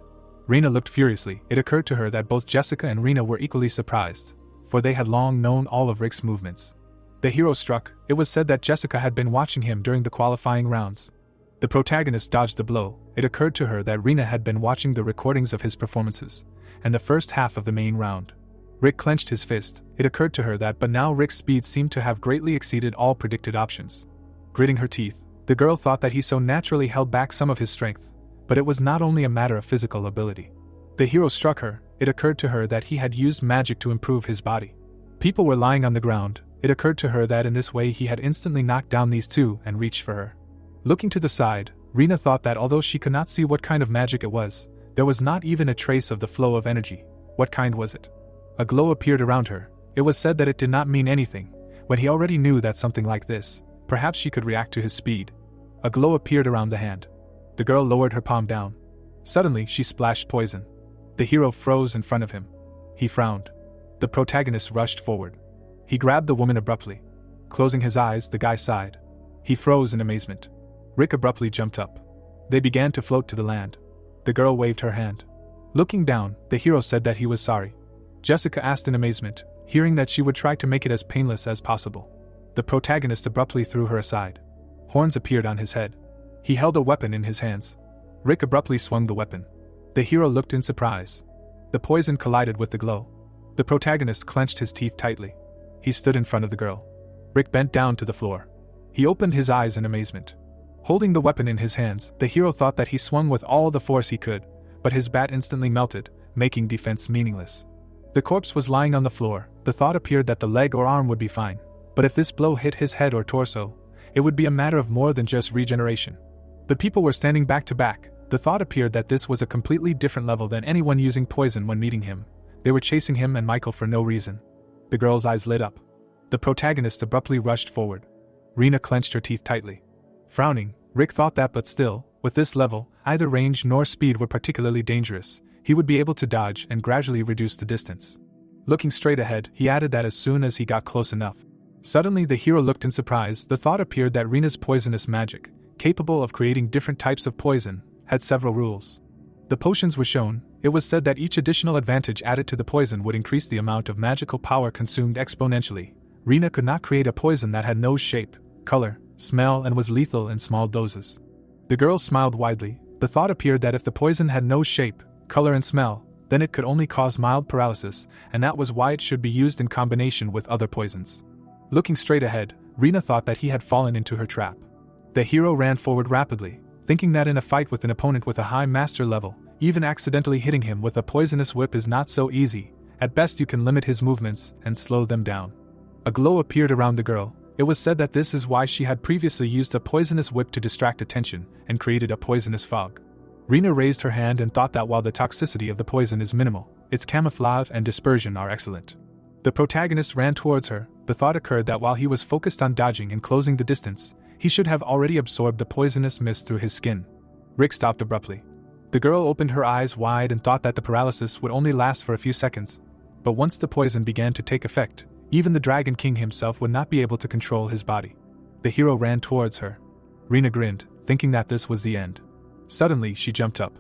Rina looked furiously. It occurred to her that both Jessica and Rina were equally surprised, for they had long known all of Rick's movements. The hero struck. It was said that Jessica had been watching him during the qualifying rounds. The protagonist dodged the blow. It occurred to her that Rina had been watching the recordings of his performances, and the first half of the main round. Rick clenched his fist. It occurred to her that but now Rick's speed seemed to have greatly exceeded all predicted options. Gritting her teeth, the girl thought that he so naturally held back some of his strength, but it was not only a matter of physical ability. The hero struck her. It occurred to her that he had used magic to improve his body. People were lying on the ground. It occurred to her that in this way he had instantly knocked down these two and reached for her. Looking to the side, Rena thought that although she could not see what kind of magic it was, there was not even a trace of the flow of energy. What kind was it? A glow appeared around her. It was said that it did not mean anything, when he already knew that something like this, perhaps she could react to his speed. A glow appeared around the hand. The girl lowered her palm down. Suddenly, she splashed poison. The hero froze in front of him. He frowned. The protagonist rushed forward. He grabbed the woman abruptly. Closing his eyes, the guy sighed. He froze in amazement. Rick abruptly jumped up. They began to float to the land. The girl waved her hand. Looking down, the hero said that he was sorry. Jessica asked in amazement, hearing that she would try to make it as painless as possible. The protagonist abruptly threw her aside. Horns appeared on his head. He held a weapon in his hands. Rick abruptly swung the weapon. The hero looked in surprise. The poison collided with the glow. The protagonist clenched his teeth tightly. He stood in front of the girl. Rick bent down to the floor. He opened his eyes in amazement. Holding the weapon in his hands, the hero thought that he swung with all the force he could, but his bat instantly melted, making defense meaningless. The corpse was lying on the floor. The thought appeared that the leg or arm would be fine, but if this blow hit his head or torso, it would be a matter of more than just regeneration. The people were standing back to back. The thought appeared that this was a completely different level than anyone using poison when meeting him. They were chasing him and Michael for no reason. The girl's eyes lit up. The protagonist abruptly rushed forward. Rena clenched her teeth tightly. Frowning, Rick thought that but still, with this level, either range nor speed were particularly dangerous. He would be able to dodge and gradually reduce the distance. Looking straight ahead, he added that as soon as he got close enough. Suddenly the hero looked in surprise. The thought appeared that Rena's poisonous magic, capable of creating different types of poison, had several rules. The potions were shown. It was said that each additional advantage added to the poison would increase the amount of magical power consumed exponentially. Rena could not create a poison that had no shape, color, smell and was lethal in small doses. The girl smiled widely. The thought appeared that if the poison had no shape, color and smell, then it could only cause mild paralysis, and that was why it should be used in combination with other poisons. Looking straight ahead, Rena thought that he had fallen into her trap. The hero ran forward rapidly, thinking that in a fight with an opponent with a high master level, even accidentally hitting him with a poisonous whip is not so easy. At best you can limit his movements and slow them down. A glow appeared around the girl. It was said that this is why she had previously used a poisonous whip to distract attention and created a poisonous fog. Rena raised her hand and thought that while the toxicity of the poison is minimal, its camouflage and dispersion are excellent. The protagonist ran towards her. The thought occurred that while he was focused on dodging and closing the distance, he should have already absorbed the poisonous mist through his skin. Rick stopped abruptly. The girl opened her eyes wide and thought that the paralysis would only last for a few seconds. But once the poison began to take effect, even the Dragon King himself would not be able to control his body. The hero ran towards her. Rena grinned, thinking that this was the end. Suddenly, she jumped up.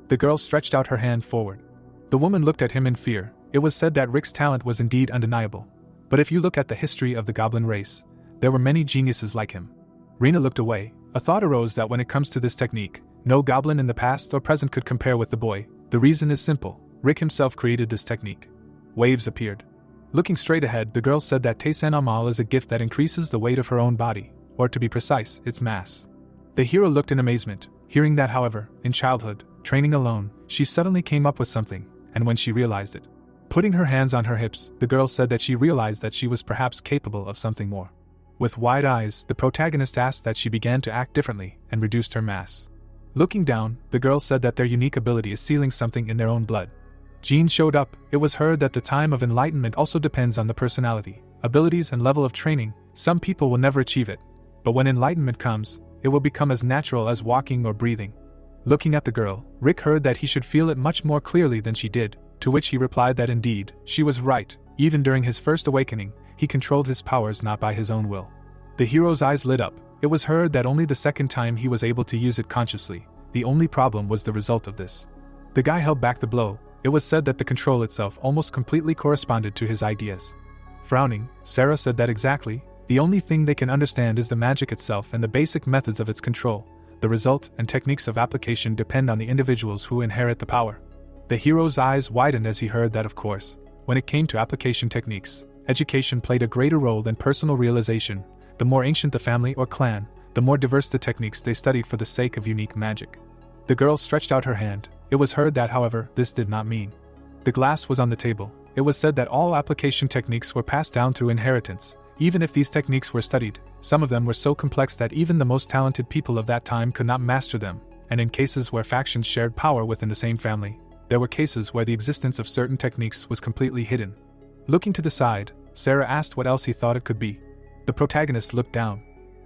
The girl stretched out her hand forward. The woman looked at him in fear. It was said that Rick's talent was indeed undeniable. But if you look at the history of the Goblin race, there were many geniuses like him. Rena looked away. A thought arose that when it comes to this technique, no goblin in the past or present could compare with the boy. The reason is simple. Rick himself created this technique. Waves appeared. Looking straight ahead, the girl said that Taysan Amal is a gift that increases the weight of her own body, or to be precise, its mass. The hero looked in amazement. Hearing that, however, in childhood, training alone, she suddenly came up with something, and when she realized it, putting her hands on her hips, the girl said that she realized that she was perhaps capable of something more. With wide eyes, the protagonist asked that she began to act differently and reduced her mass. Looking down, the girl said that their unique ability is sealing something in their own blood. Jean showed up. It was heard that the time of enlightenment also depends on the personality, abilities and level of training. Some people will never achieve it, but when enlightenment comes, it will become as natural as walking or breathing. Looking at the girl, Rick heard that he should feel it much more clearly than she did, to which he replied that indeed, she was right. Even during his first awakening, he controlled his powers not by his own will. The hero's eyes lit up. It was heard that only the second time he was able to use it consciously. The only problem was the result of this. The guy held back the blow. It was said that the control itself almost completely corresponded to his ideas. Frowning, Sarah said that exactly. The only thing they can understand is the magic itself and the basic methods of its control. The result and techniques of application depend on the individuals who inherit the power. The hero's eyes widened as he heard that, of course. when it came to application techniques, education played a greater role than personal realization. The more ancient the family or clan, the more diverse the techniques they studied for the sake of unique magic. The girl stretched out her hand. It was heard that, however, this did not mean. The glass was on the table. It was said that all application techniques were passed down through inheritance. Even if these techniques were studied, some of them were so complex that even the most talented people of that time could not master them, and in cases where factions shared power within the same family, there were cases where the existence of certain techniques was completely hidden. Looking to the side, Sarah asked what else he thought it could be. The protagonist looked down.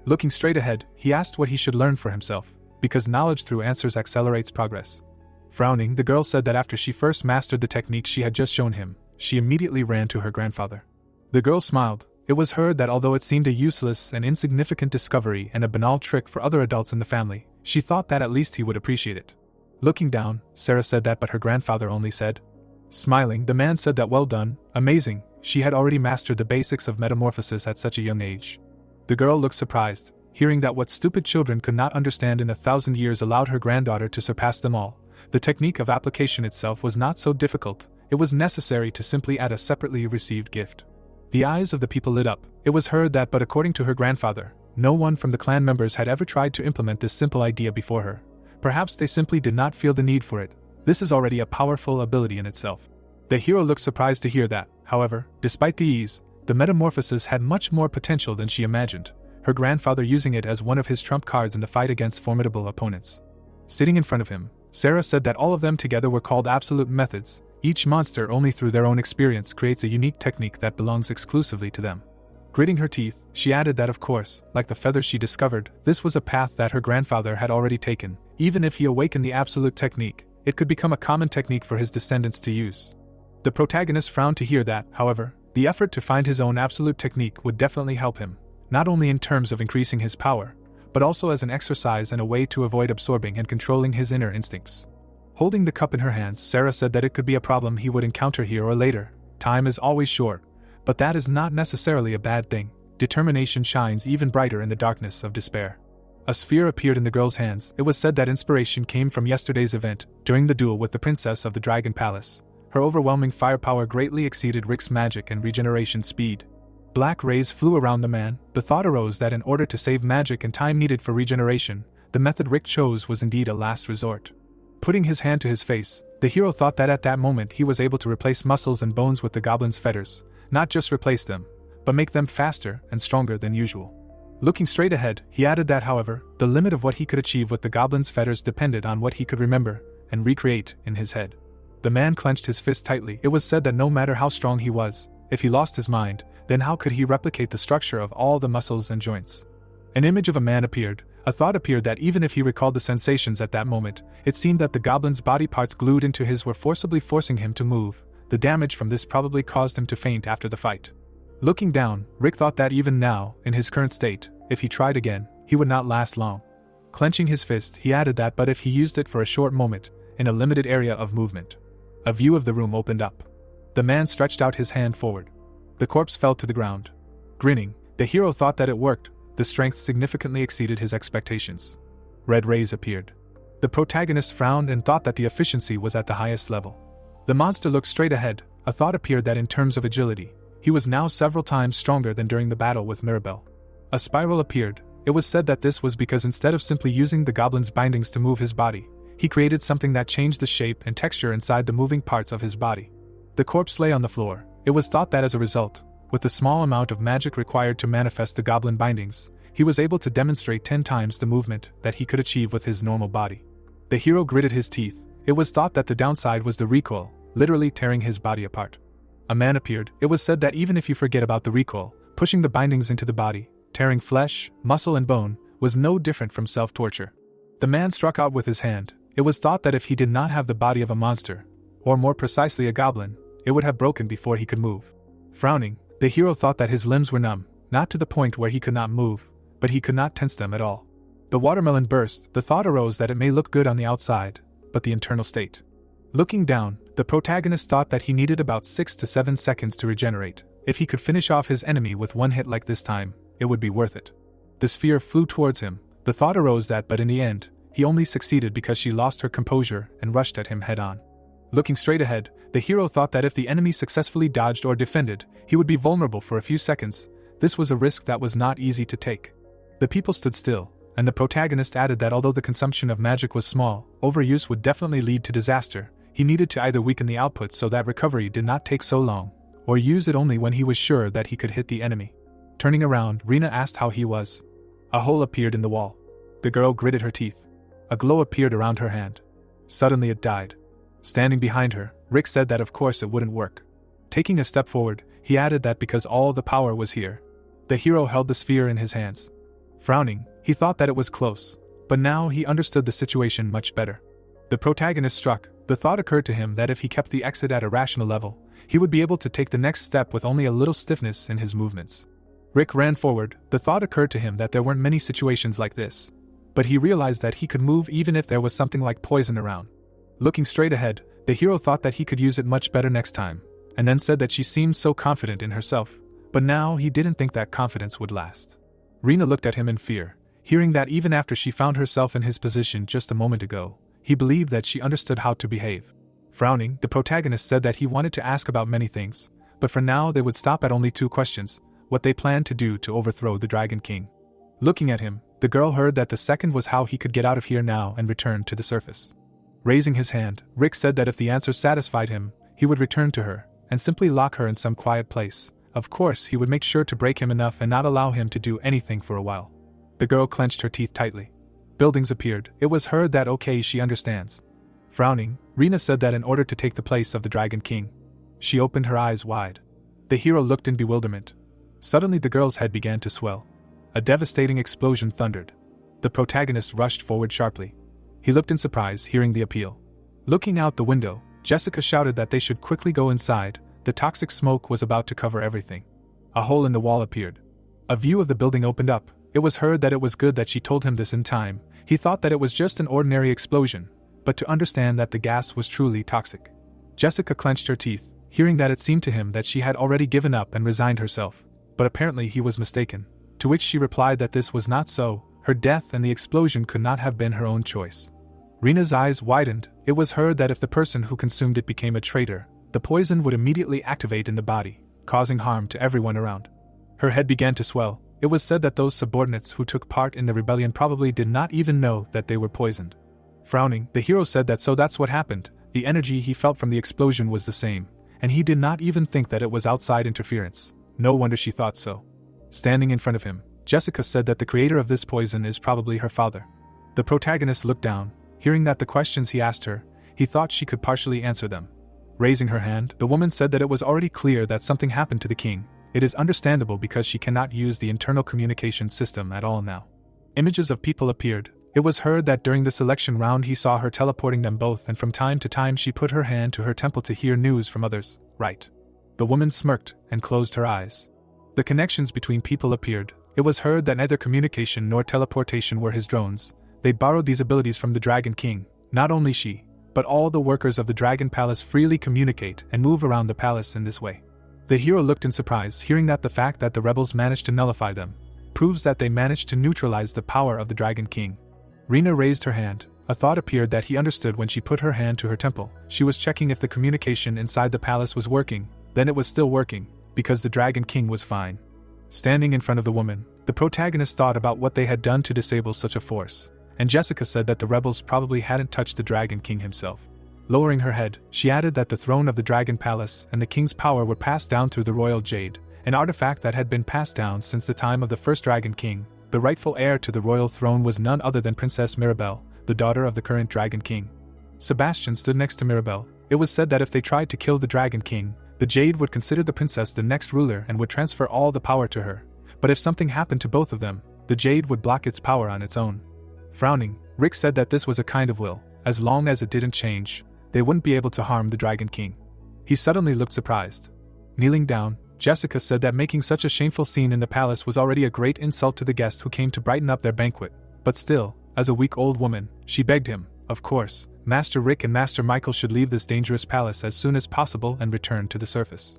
Looking straight ahead, he asked what he should learn for himself, because knowledge through answers accelerates progress. Frowning, the girl said that after she first mastered the technique she had just shown him, she immediately ran to her grandfather. The girl smiled. It was heard that although it seemed a useless and insignificant discovery and a banal trick for other adults in the family, she thought that at least he would appreciate it. Looking down, Sarah said that, but her grandfather only said. Smiling, the man said that well done, amazing, she had already mastered the basics of metamorphosis at such a young age. The girl looked surprised, hearing that what stupid children could not understand in 1,000 years allowed her granddaughter to surpass them all. The technique of application itself was not so difficult, it was necessary to simply add a separately received gift. The eyes of the people lit up. It was heard that, but according to her grandfather, no one from the clan members had ever tried to implement this simple idea before her. Perhaps they simply did not feel the need for it. This is already a powerful ability in itself. The hero looked surprised to hear that. However, despite the ease, the metamorphosis had much more potential than she imagined, her grandfather using it as one of his trump cards in the fight against formidable opponents. Sitting in front of him, Sarah said that all of them together were called absolute methods. Each monster, only through their own experience, creates a unique technique that belongs exclusively to them. Gritting her teeth, she added that of course, like the feather she discovered, this was a path that her grandfather had already taken. Even if he awakened the absolute technique, it could become a common technique for his descendants to use. The protagonist frowned to hear that, however, the effort to find his own absolute technique would definitely help him, not only in terms of increasing his power, but also as an exercise and a way to avoid absorbing and controlling his inner instincts. Holding the cup in her hands, Sarah said that it could be a problem he would encounter here or later. Time is always short, but that is not necessarily a bad thing. Determination shines even brighter in the darkness of despair. A sphere appeared in the girl's hands. It was said that inspiration came from yesterday's event, during the duel with the princess of the Dragon Palace. Her overwhelming firepower greatly exceeded Rick's magic and regeneration speed. Black rays flew around the man. The thought arose that in order to save magic and time needed for regeneration, the method Rick chose was indeed a last resort. Putting his hand to his face, the hero thought that at that moment he was able to replace muscles and bones with the goblin's fetters, not just replace them, but make them faster and stronger than usual. Looking straight ahead, he added that, however, the limit of what he could achieve with the goblin's fetters depended on what he could remember and recreate in his head. The man clenched his fist tightly. It was said that no matter how strong he was, if he lost his mind, then how could he replicate the structure of all the muscles and joints? An image of a man appeared. A thought appeared that even if he recalled the sensations at that moment, it seemed that the goblin's body parts glued into his were forcibly forcing him to move. The damage from this probably caused him to faint after the fight. Looking down, Rick thought that even now, in his current state, if he tried again, he would not last long. Clenching his fist, he added that but if he used it for a short moment, in a limited area of movement. A view of the room opened up. The man stretched out his hand forward. The corpse fell to the ground. Grinning, the hero thought that it worked. The strength significantly exceeded his expectations. Red rays appeared. The protagonist frowned and thought that the efficiency was at the highest level. The monster looked straight ahead. A thought appeared that in terms of agility, he was now several times stronger than during the battle with Mirabelle. A spiral appeared. It was said that this was because instead of simply using the goblin's bindings to move his body, he created something that changed the shape and texture inside the moving parts of his body. The corpse lay on the floor. It was thought that as a result, with the small amount of magic required to manifest the goblin bindings, he was able to demonstrate 10 times the movement that he could achieve with his normal body. The hero gritted his teeth. It was thought that the downside was the recoil, literally tearing his body apart. A man appeared. It was said that even if you forget about the recoil, pushing the bindings into the body, tearing flesh, muscle and bone, was no different from self-torture. The man struck out with his hand. It was thought that if he did not have the body of a monster, or more precisely a goblin, it would have broken before he could move. Frowning, the hero thought that his limbs were numb, not to the point where he could not move, but he could not tense them at all. The watermelon burst. The thought arose that it may look good on the outside, but the internal state. Looking down, the protagonist thought that he needed about 6 to 7 seconds to regenerate. If he could finish off his enemy with one hit like this time, it would be worth it. The sphere flew towards him. The thought arose that, but in the end, he only succeeded because she lost her composure and rushed at him head-on. Looking straight ahead, the hero thought that if the enemy successfully dodged or defended, he would be vulnerable for a few seconds. This was a risk that was not easy to take. The people stood still, and the protagonist added that although the consumption of magic was small, overuse would definitely lead to disaster. He needed to either weaken the output so that recovery did not take so long, or use it only when he was sure that he could hit the enemy. Turning around, Rina asked how he was. A hole appeared in the wall. The girl gritted her teeth. A glow appeared around her hand. Suddenly it died. Standing behind her, Rick said that of course it wouldn't work. Taking a step forward, he added that because all the power was here. The hero held the sphere in his hands. Frowning, he thought that it was close, but now he understood the situation much better. The protagonist struck. The thought occurred to him that if he kept the exit at a rational level, he would be able to take the next step with only a little stiffness in his movements. Rick ran forward. The thought occurred to him that there weren't many situations like this, but he realized that he could move even if there was something like poison around. Looking straight ahead, the hero thought that he could use it much better next time, and then said that she seemed so confident in herself, but now he didn't think that confidence would last. Rina looked at him in fear, hearing that even after she found herself in his position just a moment ago, he believed that she understood how to behave. Frowning, the protagonist said that he wanted to ask about many things, but for now they would stop at only 2 questions: what they planned to do to overthrow the Dragon King. Looking at him, the girl heard that the second was how he could get out of here now and return to the surface. Raising his hand, Rick said that if the answer satisfied him, he would return to her, and simply lock her in some quiet place. Of course, he would make sure to break him enough and not allow him to do anything for a while. The girl clenched her teeth tightly. Buildings appeared. It was heard that okay, she understands. Frowning, Rina said that in order to take the place of the Dragon King. She opened her eyes wide. The hero looked in bewilderment. Suddenly the girl's head began to swell. A devastating explosion thundered. The protagonist rushed forward sharply. He looked in surprise, hearing the appeal. Looking out the window, Jessica shouted that they should quickly go inside. The toxic smoke was about to cover everything. A hole in the wall appeared. A view of the building opened up. It was heard that it was good that she told him this in time. He thought that it was just an ordinary explosion, but to understand that the gas was truly toxic. Jessica clenched her teeth, hearing that it seemed to him that she had already given up and resigned herself, but apparently he was mistaken, to which she replied that this was not so. Her death and the explosion could not have been her own choice. Rina's eyes widened. It was heard that if the person who consumed it became a traitor, the poison would immediately activate in the body, causing harm to everyone around. Her head began to swell. It was said that those subordinates who took part in the rebellion probably did not even know that they were poisoned. Frowning, the hero said that so that's what happened. The energy he felt from the explosion was the same, and he did not even think that it was outside interference. No wonder she thought so. Standing in front of him, Jessica said that the creator of this poison is probably her father. The protagonist looked down. Hearing that the questions he asked her, he thought she could partially answer them. Raising her hand, the woman said that it was already clear that something happened to the king. It is understandable because she cannot use the internal communication system at all now. Images of people appeared. It was heard that during the selection round he saw her teleporting them both, and from time to time she put her hand to her temple to hear news from others. Right. The woman smirked and closed her eyes. The connections between people appeared. It was heard that neither communication nor teleportation were his drones. They borrowed these abilities from the Dragon King. Not only she, but all the workers of the Dragon Palace freely communicate and move around the palace in this way. The hero looked in surprise, hearing that the fact that the rebels managed to nullify them proves that they managed to neutralize the power of the Dragon King. Rina raised her hand. A thought appeared that he understood when she put her hand to her temple. She was checking if the communication inside the palace was working. Then it was still working, because the Dragon King was fine. Standing in front of the woman, the protagonist thought about what they had done to disable such a force, and Jessica said that the rebels probably hadn't touched the Dragon King himself. Lowering her head, she added that the throne of the Dragon Palace and the king's power were passed down through the royal jade, an artifact that had been passed down since the time of the first Dragon King. The rightful heir to the royal throne was none other than Princess Mirabelle, the daughter of the current Dragon King. Sebastian stood next to Mirabelle. It was said that if they tried to kill the Dragon King, the jade would consider the princess the next ruler and would transfer all the power to her. But if something happened to both of them, the jade would block its power on its own. Frowning, Rick said that this was a kind of will. As long as it didn't change, they wouldn't be able to harm the Dragon King. He suddenly looked surprised. Kneeling down, Jessica said that making such a shameful scene in the palace was already a great insult to the guests who came to brighten up their banquet. But still, as a weak old woman, she begged him, of course, Master Rick and Master Michael should leave this dangerous palace as soon as possible and return to the surface.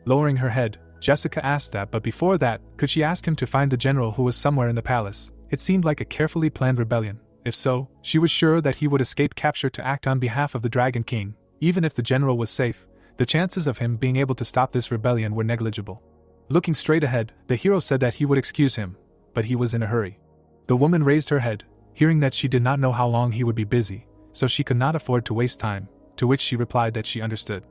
Lowering her head, Jessica asked that, but before that, could she ask him to find the general who was somewhere in the palace? It seemed like a carefully planned rebellion. If so, she was sure that he would escape capture to act on behalf of the Dragon King. Even if the general was safe, the chances of him being able to stop this rebellion were negligible. Looking straight ahead, the hero said that he would excuse him, but he was in a hurry. The woman raised her head, hearing that she did not know how long he would be busy, so she could not afford to waste time, to which she replied that she understood.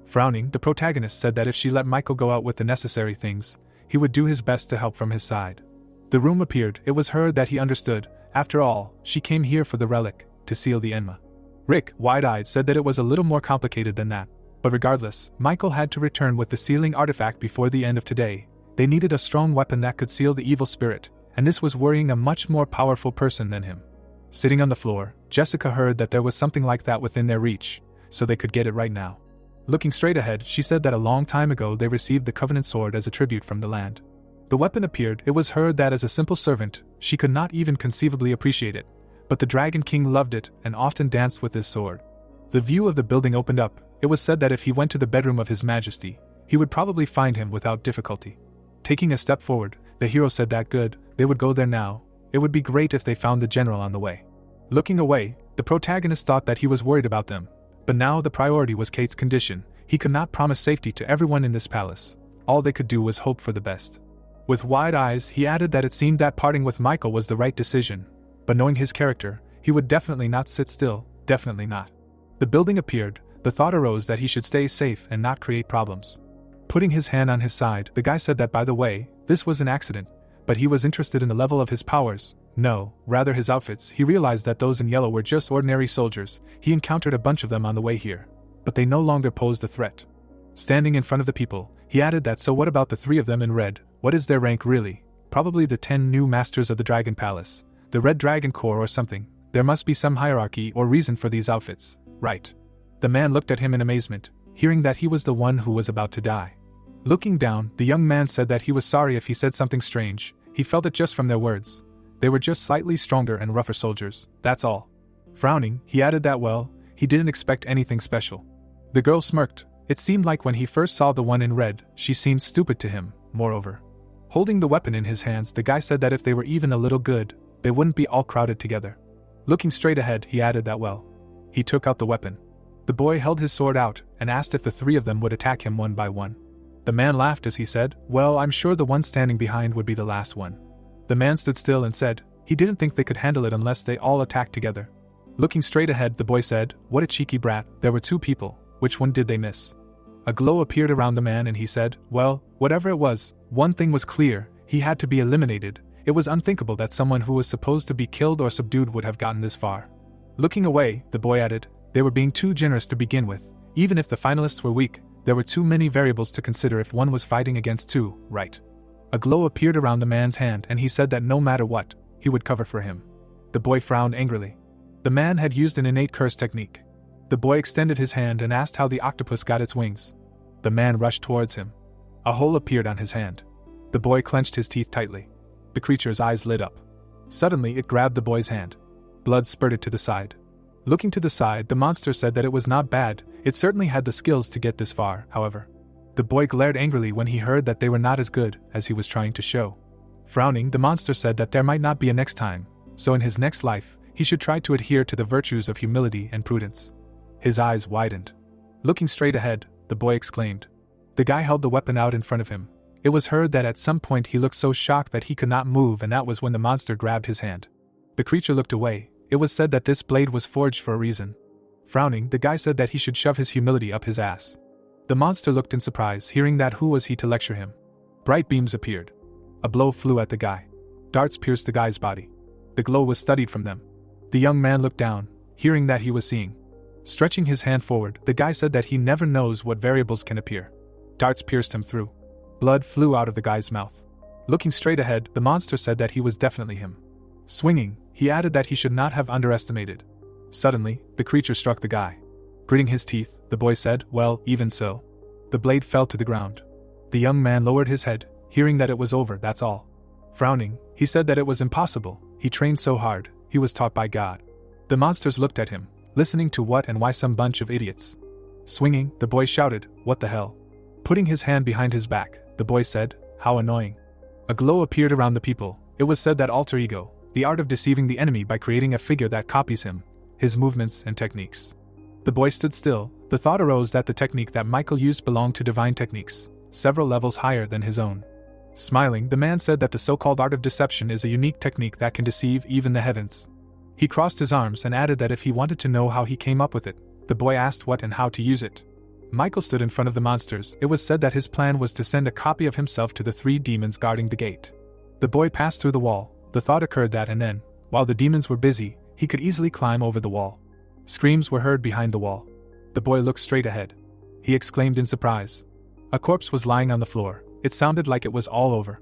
Frowning, the protagonist said that if she let Michael go out with the necessary things, he would do his best to help from his side. The room appeared. It was her that he understood. After all, she came here for the relic, to seal the Enma. Rick, wide-eyed, said that it was a little more complicated than that, but regardless, Michael had to return with the sealing artifact before the end of today. They needed a strong weapon that could seal the evil spirit, and this was worrying a much more powerful person than him. Sitting on the floor, Jessica heard that there was something like that within their reach, so they could get it right now. Looking straight ahead, she said that a long time ago they received the Covenant sword as a tribute from the land. The weapon appeared. It was heard that as a simple servant, she could not even conceivably appreciate it, but the Dragon King loved it and often danced with his sword. The view of the building opened up. It was said that if he went to the bedroom of His Majesty, he would probably find him without difficulty. Taking a step forward, the hero said that good, they would go there now. It would be great if they found the general on the way. Looking away, the protagonist thought that he was worried about them, but now the priority was Kate's condition. He could not promise safety to everyone in this palace. All they could do was hope for the best. With wide eyes, he added that it seemed that parting with Michael was the right decision, but knowing his character, he would definitely not sit still, definitely not. The building appeared. The thought arose that he should stay safe and not create problems. Putting his hand on his side, the guy said that by the way, this was an accident, but he was interested in the level of his powers. No, rather his outfits. He realized that those in yellow were just ordinary soldiers. He encountered a bunch of them on the way here, but they no longer posed a threat. Standing in front of the people, he added that so what about the 3 of them in red? What is their rank really? Probably the 10 new masters of the Dragon Palace, the Red Dragon Corps or something. There must be some hierarchy or reason for these outfits, right? The man looked at him in amazement, hearing that he was the one who was about to die. Looking down, the young man said that he was sorry if he said something strange. He felt it just from their words. They were just slightly stronger and rougher soldiers, that's all. Frowning, he added that well, he didn't expect anything special. The girl smirked. It seemed like when he first saw the one in red, she seemed stupid to him, moreover. Holding the weapon in his hands, the guy said that if they were even a little good, they wouldn't be all crowded together. Looking straight ahead, he added that well. He took out the weapon. The boy held his sword out and asked if the 3 of them would attack him one by one. The man laughed as he said, well, I'm sure the one standing behind would be the last one. The man stood still and said, he didn't think they could handle it unless they all attacked together. Looking straight ahead, the boy said, what a cheeky brat, there were 2 people, which one did they miss? A glow appeared around the man and he said, well, whatever it was, one thing was clear, he had to be eliminated. It was unthinkable that someone who was supposed to be killed or subdued would have gotten this far. Looking away, the boy added, they were being too generous to begin with. Even if the finalists were weak, there were too many variables to consider if one was fighting against 2, right? A glow appeared around the man's hand and he said that no matter what, he would cover for him. The boy frowned angrily. The man had used an innate curse technique. The boy extended his hand and asked how the octopus got its wings. The man rushed towards him. A hole appeared on his hand. The boy clenched his teeth tightly. The creature's eyes lit up. Suddenly it grabbed the boy's hand. Blood spurted to the side. Looking to the side, the monster said that it was not bad. It certainly had the skills to get this far, however. The boy glared angrily when he heard that they were not as good as he was trying to show. Frowning, the monster said that there might not be a next time, so in his next life, he should try to adhere to the virtues of humility and prudence. His eyes widened. Looking straight ahead, the boy exclaimed. The guy held the weapon out in front of him. It was heard that at some point he looked so shocked that he could not move, and that was when the monster grabbed his hand. The creature looked away. It was said that this blade was forged for a reason. Frowning, the guy said that he should shove his humility up his ass. The monster looked in surprise, hearing that who was he to lecture him. Bright beams appeared. A blow flew at the guy. Darts pierced the guy's body. The glow was studied from them. The young man looked down, hearing that he was seeing. Stretching his hand forward, the guy said that he never knows what variables can appear. Darts pierced him through. Blood flew out of the guy's mouth. Looking straight ahead, the monster said that he was definitely him. Swinging, he added that he should not have underestimated. Suddenly, the creature struck the guy. Gritting his teeth, the boy said, well, even so. The blade fell to the ground. The young man lowered his head, hearing that it was over, that's all. Frowning, he said that it was impossible. He trained so hard, he was taught by God. The monsters looked at him, listening to what and why some bunch of idiots. Swinging, the boy shouted, what the hell? Putting his hand behind his back, the boy said, how annoying. A glow appeared around the people. It was said that alter ego, the art of deceiving the enemy by creating a figure that copies him, his movements and techniques. The boy stood still. The thought arose that the technique that Michael used belonged to divine techniques, several levels higher than his own. Smiling, the man said that the so-called art of deception is a unique technique that can deceive even the heavens. He crossed his arms and added that if he wanted to know how he came up with it, the boy asked what and how to use it. Michael stood in front of the monsters. It was said that his plan was to send a copy of himself to the 3 demons guarding the gate. The boy passed through the wall. The thought occurred that and then, while the demons were busy, he could easily climb over the wall. Screams were heard behind the wall. The boy looked straight ahead. He exclaimed in surprise. A corpse was lying on the floor. It sounded like it was all over.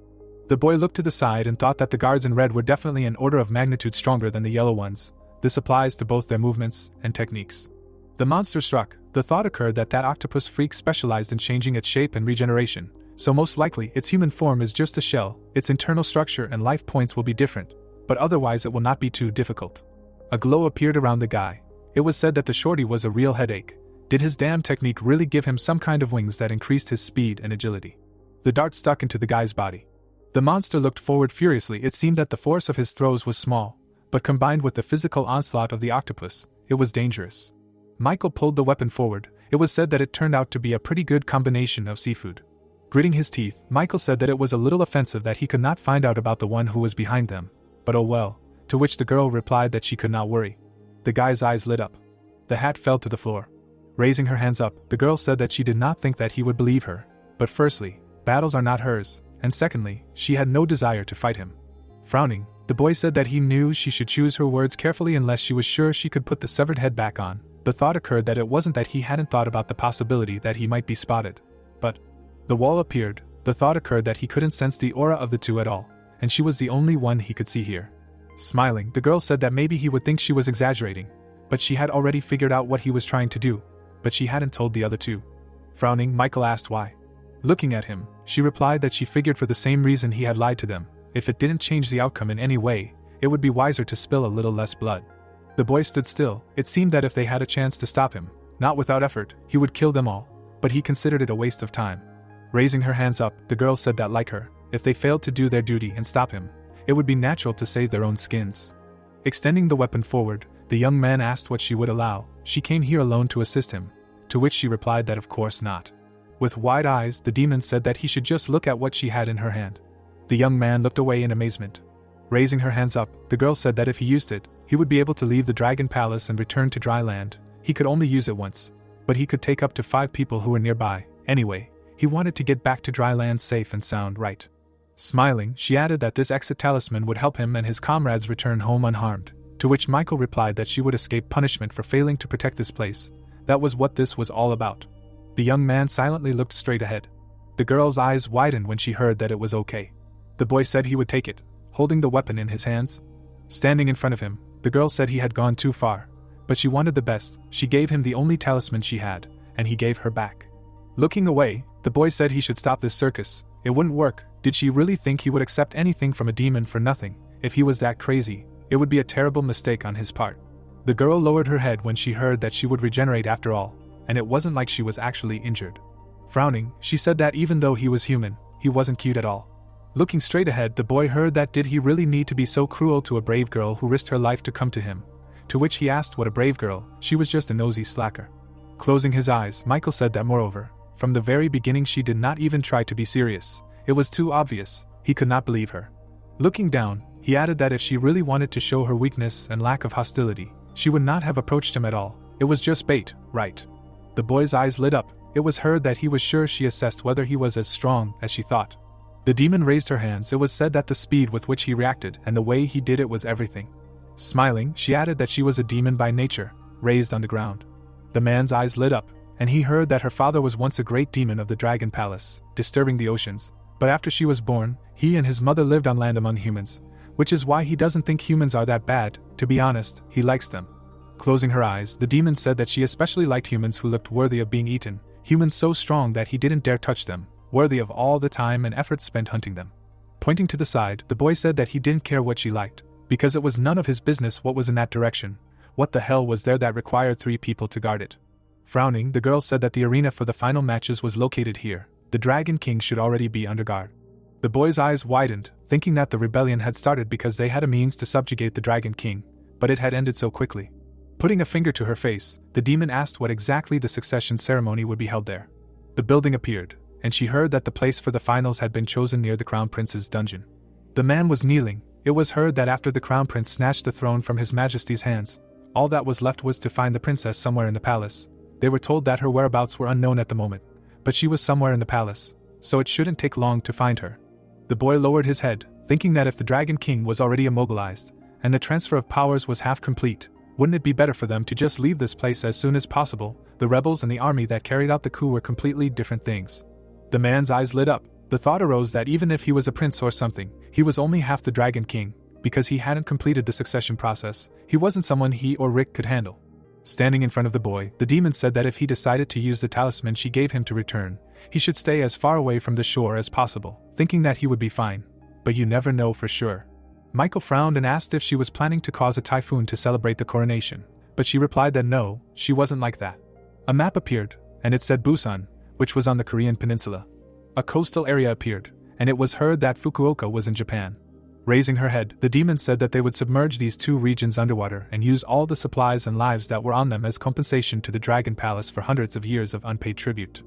The boy looked to the side and thought that the guards in red were definitely an order of magnitude stronger than the yellow ones. This applies to both their movements and techniques. The monster struck. The thought occurred that octopus freak specialized in changing its shape and regeneration, so most likely its human form is just a shell. Its internal structure and life points will be different, but otherwise it will not be too difficult. A glow appeared around the guy. It was said that the shorty was a real headache. Did his damn technique really give him some kind of wings that increased his speed and agility? The dart stuck into the guy's body. The monster looked forward furiously. It seemed that the force of his throws was small, but combined with the physical onslaught of the octopus, it was dangerous. Michael pulled the weapon forward. It was said that it turned out to be a pretty good combination of seafood. Gritting his teeth, Michael said that it was a little offensive that he could not find out about the one who was behind them, but oh well, to which the girl replied that she could not worry. The guy's eyes lit up. The hat fell to the floor. Raising her hands up, the girl said that she did not think that he would believe her, but firstly, battles are not hers, and secondly, she had no desire to fight him. Frowning, the boy said that he knew she should choose her words carefully unless she was sure she could put the severed head back on. The thought occurred that it wasn't that he hadn't thought about the possibility that he might be spotted, but the wall appeared. The thought occurred that he couldn't sense the aura of the two at all, and she was the only one he could see here. Smiling, the girl said that maybe he would think she was exaggerating, but she had already figured out what he was trying to do, but she hadn't told the other two. Frowning, Michael asked why. Looking at him, she replied that she figured for the same reason he had lied to them. If it didn't change the outcome in any way, it would be wiser to spill a little less blood. The boy stood still. It seemed that if they had a chance to stop him, not without effort, he would kill them all, but he considered it a waste of time. Raising her hands up, the girl said that like her, if they failed to do their duty and stop him, it would be natural to save their own skins. Extending the weapon forward, the young man asked what she would allow. She came here alone to assist him, to which she replied that of course not. With wide eyes, the demon said that he should just look at what she had in her hand. The young man looked away in amazement. Raising her hands up, the girl said that if he used it, he would be able to leave the dragon palace and return to dry land. He could only use it once, but he could take up to 5 people who were nearby. Anyway, he wanted to get back to dry land safe and sound, right? Smiling, she added that this exit talisman would help him and his comrades return home unharmed, to which Michael replied that she would escape punishment for failing to protect this place. That was what this was all about. The young man silently looked straight ahead. The girl's eyes widened when she heard that it was okay. The boy said he would take it, holding the weapon in his hands. Standing in front of him, the girl said he had gone too far, but she wanted the best. She gave him the only talisman she had, and he gave her back. Looking away, the boy said he should stop this circus. It wouldn't work. Did she really think he would accept anything from a demon for nothing? If he was that crazy, it would be a terrible mistake on his part. The girl lowered her head when she heard that she would regenerate after all, and it wasn't like she was actually injured. Frowning, she said that even though he was human, he wasn't cute at all. Looking straight ahead, the boy heard that did he really need to be so cruel to a brave girl who risked her life to come to him? To which he asked what a brave girl. She was just a nosy slacker. Closing his eyes, Michael said that moreover, from the very beginning she did not even try to be serious. It was too obvious. He could not believe her. Looking down, he added that if she really wanted to show her weakness and lack of hostility, she would not have approached him at all. It was just bait, right? The boy's eyes lit up. It was heard that he was sure she assessed whether he was as strong as she thought. The demon raised her hands. It was said that the speed with which he reacted and the way he did it was everything. Smiling, she added that she was a demon by nature, raised on the ground. The man's eyes lit up, and he heard that her father was once a great demon of the dragon palace, disturbing the oceans. But after she was born, he and his mother lived on land among humans, which is why he doesn't think humans are that bad. To be honest, he likes them. Closing her eyes, the demon said that she especially liked humans who looked worthy of being eaten, humans so strong that he didn't dare touch them, worthy of all the time and effort spent hunting them. Pointing to the side, the boy said that he didn't care what she liked, because it was none of his business what was in that direction. What the hell was there that required 3 people to guard it? Frowning, the girl said that the arena for the final matches was located here. The Dragon King should already be under guard. The boy's eyes widened, thinking that the rebellion had started because they had a means to subjugate the Dragon King, but it had ended so quickly. Putting a finger to her face, the demon asked what exactly the succession ceremony would be held there. The building appeared, and she heard that the place for the finals had been chosen near the Crown Prince's dungeon. The man was kneeling. It was heard that after the Crown Prince snatched the throne from His Majesty's hands, all that was left was to find the princess somewhere in the palace. They were told that her whereabouts were unknown at the moment, but she was somewhere in the palace, so it shouldn't take long to find her. The boy lowered his head, thinking that if the Dragon King was already immobilized, and the transfer of powers was half complete, wouldn't it be better for them to just leave this place as soon as possible? The rebels and the army that carried out the coup were completely different things. The man's eyes lit up. The thought arose that even if he was a prince or something, he was only half the Dragon King, because he hadn't completed the succession process. He wasn't someone he or Rick could handle. Standing in front of the boy, the demon said that if he decided to use the talisman she gave him to return, he should stay as far away from the shore as possible, thinking that he would be fine. But you never know for sure. Michael frowned and asked if she was planning to cause a typhoon to celebrate the coronation, but she replied that no, she wasn't like that. A map appeared, and it said Busan, which was on the Korean peninsula. A coastal area appeared, and it was heard that Fukuoka was in Japan. Raising her head, the demon said that they would submerge these two regions underwater and use all the supplies and lives that were on them as compensation to the Dragon Palace for hundreds of years of unpaid tribute.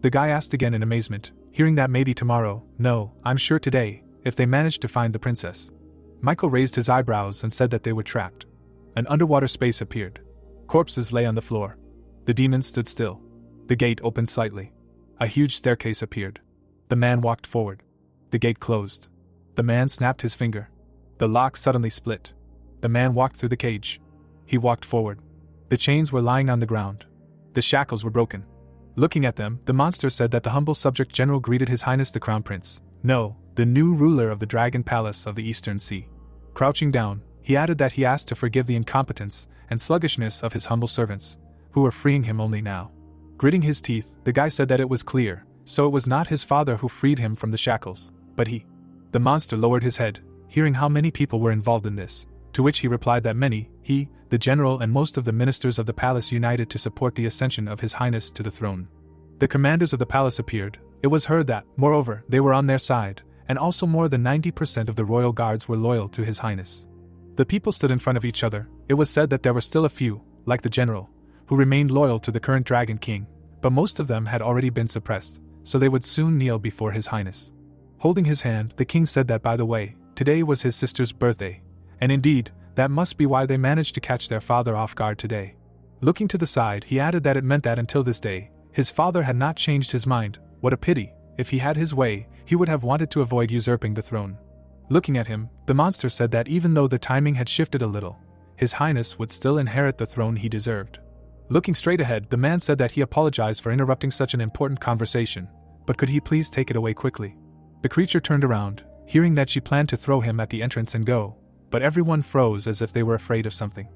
The guy asked again in amazement, hearing that maybe tomorrow, no, I'm sure today, if they managed to find the princess. Michael raised his eyebrows and said that they were trapped. An underwater space appeared. Corpses lay on the floor. The demon stood still. The gate opened slightly. A huge staircase appeared. The man walked forward. The gate closed. The man snapped his finger. The lock suddenly split. The man walked through the cage. He walked forward. The chains were lying on the ground. The shackles were broken. Looking at them, the monster said that the humble subject general greeted His Highness the Crown Prince. No, the new ruler of the Dragon Palace of the Eastern Sea. Crouching down, he added that he asked to forgive the incompetence and sluggishness of his humble servants, who were freeing him only now. Gritting his teeth, the guy said that it was clear, so it was not his father who freed him from the shackles, but he. The monster lowered his head, hearing how many people were involved in this, to which he replied that many, he, the general and most of the ministers of the palace united to support the ascension of His Highness to the throne. The commanders of the palace appeared. It was heard that, moreover, they were on their side, and also more than 90% of the royal guards were loyal to His Highness. The people stood in front of each other. It was said that there were still a few, like the general, who remained loyal to the current Dragon King, but most of them had already been suppressed, so they would soon kneel before His Highness. Holding his hand, the king said that by the way, today was his sister's birthday, and indeed, that must be why they managed to catch their father off guard today. Looking to the side, he added that it meant that until this day, his father had not changed his mind. What a pity. If he had his way, he would have wanted to avoid usurping the throne. Looking at him, the monster said that even though the timing had shifted a little, His Highness would still inherit the throne he deserved. Looking straight ahead, the man said that he apologized for interrupting such an important conversation, but could he please take it away quickly? The creature turned around, hearing that she planned to throw him at the entrance and go, but everyone froze as if they were afraid of something.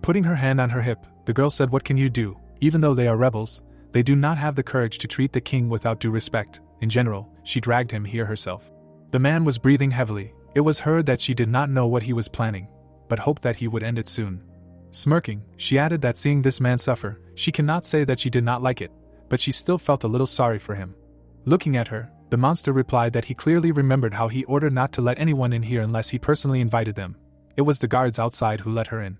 Putting her hand on her hip, the girl said, "What can you do? Even though they are rebels, they do not have the courage to treat the king without due respect. In general, she dragged him here herself." The man was breathing heavily. It was heard that she did not know what he was planning, but hoped that he would end it soon. Smirking, she added that seeing this man suffer, she cannot say that she did not like it, but she still felt a little sorry for him. Looking at her, the monster replied that he clearly remembered how he ordered not to let anyone in here unless he personally invited them. It was the guards outside who let her in.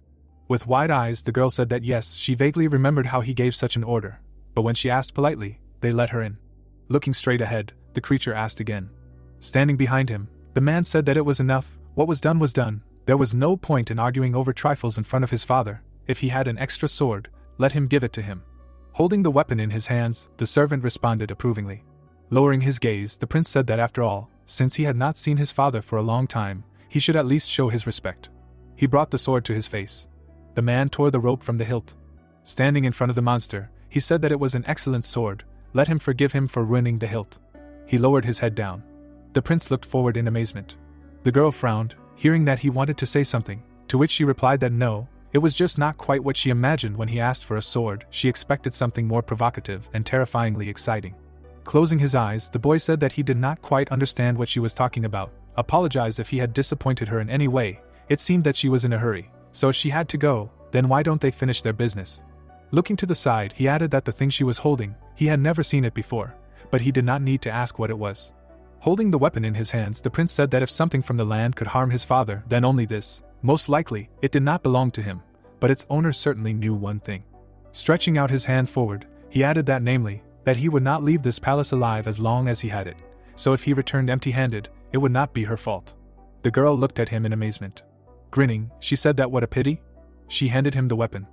With wide eyes, the girl said that yes, she vaguely remembered how he gave such an order, but when she asked politely, they let her in. Looking straight ahead, the creature asked again. Standing behind him, the man said that it was enough. What was done was done. There was no point in arguing over trifles in front of his father. If he had an extra sword, let him give it to him. Holding the weapon in his hands, the servant responded approvingly. Lowering his gaze, the prince said that after all, since he had not seen his father for a long time, he should at least show his respect. He brought the sword to his face. The man tore the rope from the hilt. Standing in front of the monster, he said that it was an excellent sword. Let him forgive him for ruining the hilt. He lowered his head down. The prince looked forward in amazement. The girl frowned, hearing that he wanted to say something, to which she replied that no, it was just not quite what she imagined when he asked for a sword. She expected something more provocative and terrifyingly exciting. Closing his eyes, the boy said that he did not quite understand what she was talking about, apologized if he had disappointed her in any way. It seemed that she was in a hurry, so she had to go. Then why don't they finish their business? Looking to the side, he added that the thing she was holding, he had never seen it before, but he did not need to ask what it was. Holding the weapon in his hands, the prince said that if something from the land could harm his father, then only this. Most likely, it did not belong to him. but its owner certainly knew one thing. Stretching out his hand forward, he added that namely, that he would not leave this palace alive as long as he had it, so if he returned empty-handed, it would not be her fault. The girl looked at him in amazement. Grinning, she said that what a pity? She handed him the weapon.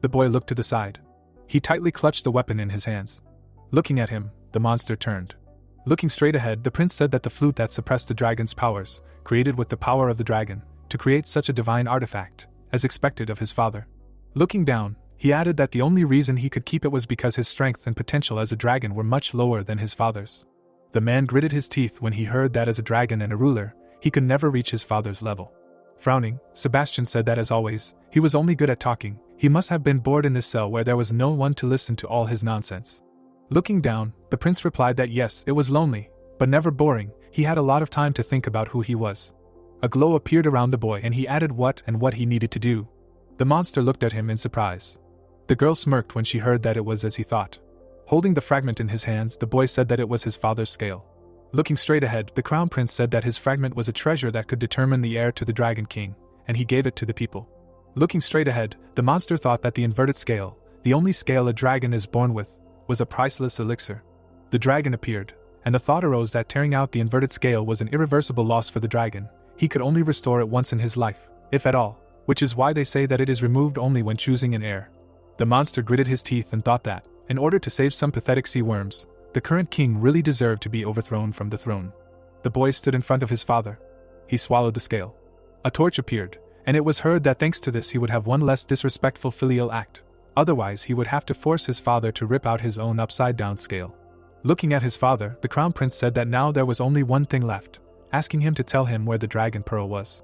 The boy looked to the side. He tightly clutched the weapon in his hands. Looking at him, the monster turned. Looking straight ahead, the prince said that the flute that suppressed the dragon's powers, created with the power of the dragon, to create such a divine artifact, as expected of his father. Looking down, he added that the only reason he could keep it was because his strength and potential as a dragon were much lower than his father's. The man gritted his teeth when he heard that as a dragon and a ruler, he could never reach his father's level. Frowning, Sebastian said that as always, he was only good at talking. He must have been bored in this cell where there was no one to listen to all his nonsense. Looking down, the prince replied that yes, it was lonely, but never boring. He had a lot of time to think about who he was. A glow appeared around the boy and he added what he needed to do. The monster looked at him in surprise. The girl smirked when she heard that it was as he thought. Holding the fragment in his hands, the boy said that it was his father's scale. Looking straight ahead, the crown prince said that his fragment was a treasure that could determine the heir to the Dragon King, and he gave it to the people. Looking straight ahead, the monster thought that the inverted scale, the only scale a dragon is born with, was a priceless elixir. The dragon appeared, and the thought arose that tearing out the inverted scale was an irreversible loss for the dragon. He could only restore it once in his life, if at all, which is why they say that it is removed only when choosing an heir. The monster gritted his teeth and thought that, in order to save some pathetic sea worms, the current king really deserved to be overthrown from the throne. The boy stood in front of his father. He swallowed the scale. A torch appeared, and it was heard that thanks to this he would have one less disrespectful filial act. Otherwise he would have to force his father to rip out his own upside-down scale. Looking at his father, the crown prince said that now there was only one thing left, asking him to tell him where the dragon pearl was.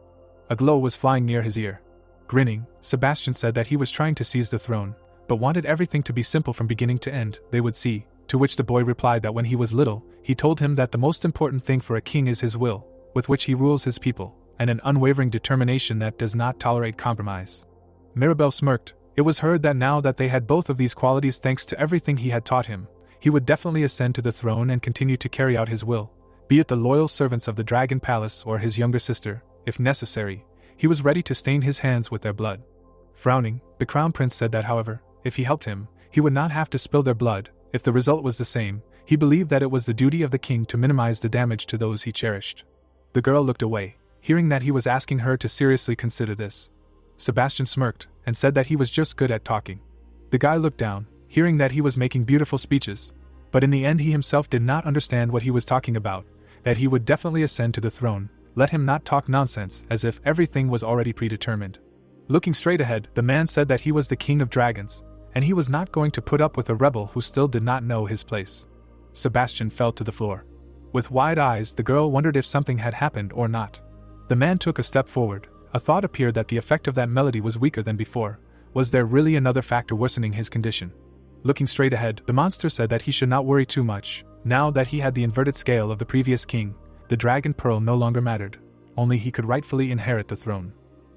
A glow was flying near his ear. Grinning, Sebastian said that he was trying to seize the throne, but wanted everything to be simple from beginning to end. They would see, to which the boy replied that when he was little, he told him that the most important thing for a king is his will, with which he rules his people, and an unwavering determination that does not tolerate compromise. Mirabelle smirked. It was heard that now that they had both of these qualities thanks to everything he had taught him, he would definitely ascend to the throne and continue to carry out his will, be it the loyal servants of the Dragon Palace or his younger sister, if necessary. He was ready to stain his hands with their blood. Frowning, the crown prince said that however, if he helped him, he would not have to spill their blood. If the result was the same, he believed that it was the duty of the king to minimize the damage to those he cherished. The girl looked away, hearing that he was asking her to seriously consider this. Sebastian smirked, and said that he was just good at talking. The guy looked down, hearing that he was making beautiful speeches, but in the end he himself did not understand what he was talking about, that he would definitely ascend to the throne. Let him not talk nonsense as if everything was already predetermined. Looking straight ahead, the man said that he was the king of dragons, and he was not going to put up with a rebel who still did not know his place. Sebastian fell to the floor. With wide eyes, the girl wondered if something had happened or not. The man took a step forward. A thought appeared that the effect of that melody was weaker than before. Was there really another factor worsening his condition? Looking straight ahead, the monster said that he should not worry too much. Now that he had the inverted scale of the previous king, the dragon pearl no longer mattered. Only he could rightfully inherit the throne.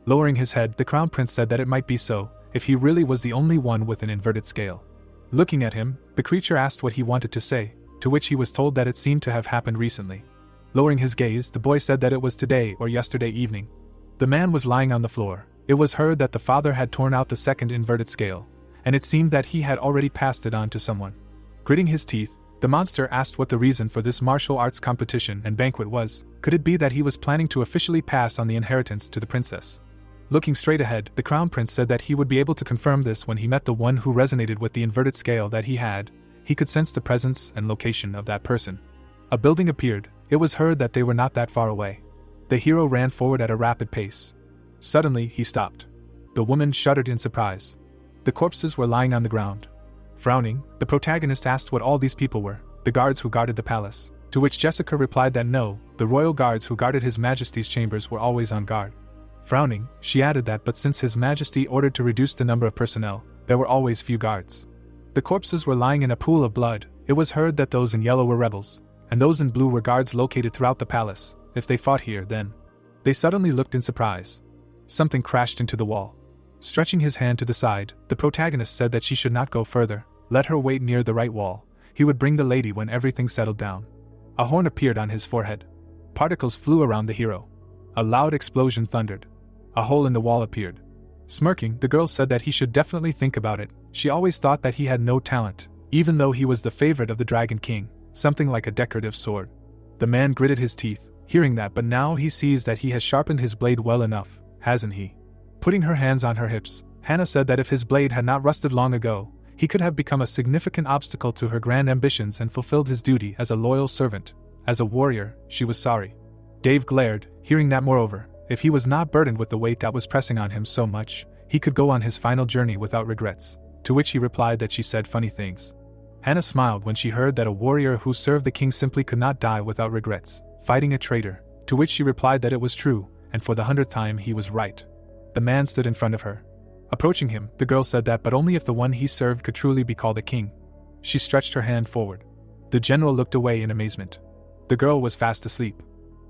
Lowering his head, the crown prince said that it might be so, if he really was the only one with an inverted scale. Looking at him, the creature asked what he wanted to say, to which he was told that it seemed to have happened recently. Lowering his gaze, the boy said that it was today or yesterday evening. The man was lying on the floor. It was heard that the father had torn out the second inverted scale, and it seemed that he had already passed it on to someone. Gritting his teeth, the monster asked what the reason for this martial arts competition and banquet was. Could it be that he was planning to officially pass on the inheritance to the princess? Looking straight ahead, the crown prince said that he would be able to confirm this when he met the one who resonated with the inverted scale that he had. He could sense the presence and location of that person. A building appeared. It was heard that they were not that far away. The hero ran forward at a rapid pace. Suddenly, he stopped. The woman shuddered in surprise. The corpses were lying on the ground. Frowning, the protagonist asked what all these people were. The guards who guarded the palace. To which Jessica replied that no, the royal guards who guarded His Majesty's chambers were always on guard. Frowning, she added that but since His Majesty ordered to reduce the number of personnel, there were always few guards. The corpses were lying in a pool of blood. It was heard that those in yellow were rebels, and those in blue were guards located throughout the palace. If they fought here, then. They suddenly looked in surprise. Something crashed into the wall. Stretching his hand to the side, the protagonist said that she should not go further. Let her wait near the right wall. He would bring the lady when everything settled down. A horn appeared on his forehead. Particles flew around the hero. A loud explosion thundered. A hole in the wall appeared. Smirking, the girl said that he should definitely think about it. She always thought that he had no talent, even though he was the favorite of the Dragon King, something like a decorative sword. The man gritted his teeth, hearing that, but now he sees that he has sharpened his blade well enough, hasn't he? Putting her hands on her hips, Hannah said that if his blade had not rusted long ago, he could have become a significant obstacle to her grand ambitions and fulfilled his duty as a loyal servant. As a warrior, she was sorry. Dave glared, hearing that moreover, if he was not burdened with the weight that was pressing on him so much, he could go on his final journey without regrets, to which he replied that she said funny things. Hannah smiled when she heard that a warrior who served the king simply could not die without regrets, fighting a traitor, to which she replied that it was true, and for the 100th time he was right. The man stood in front of her. Approaching him, the girl said that but only if the one he served could truly be called a king. She stretched her hand forward. The general looked away in amazement. The girl was fast asleep.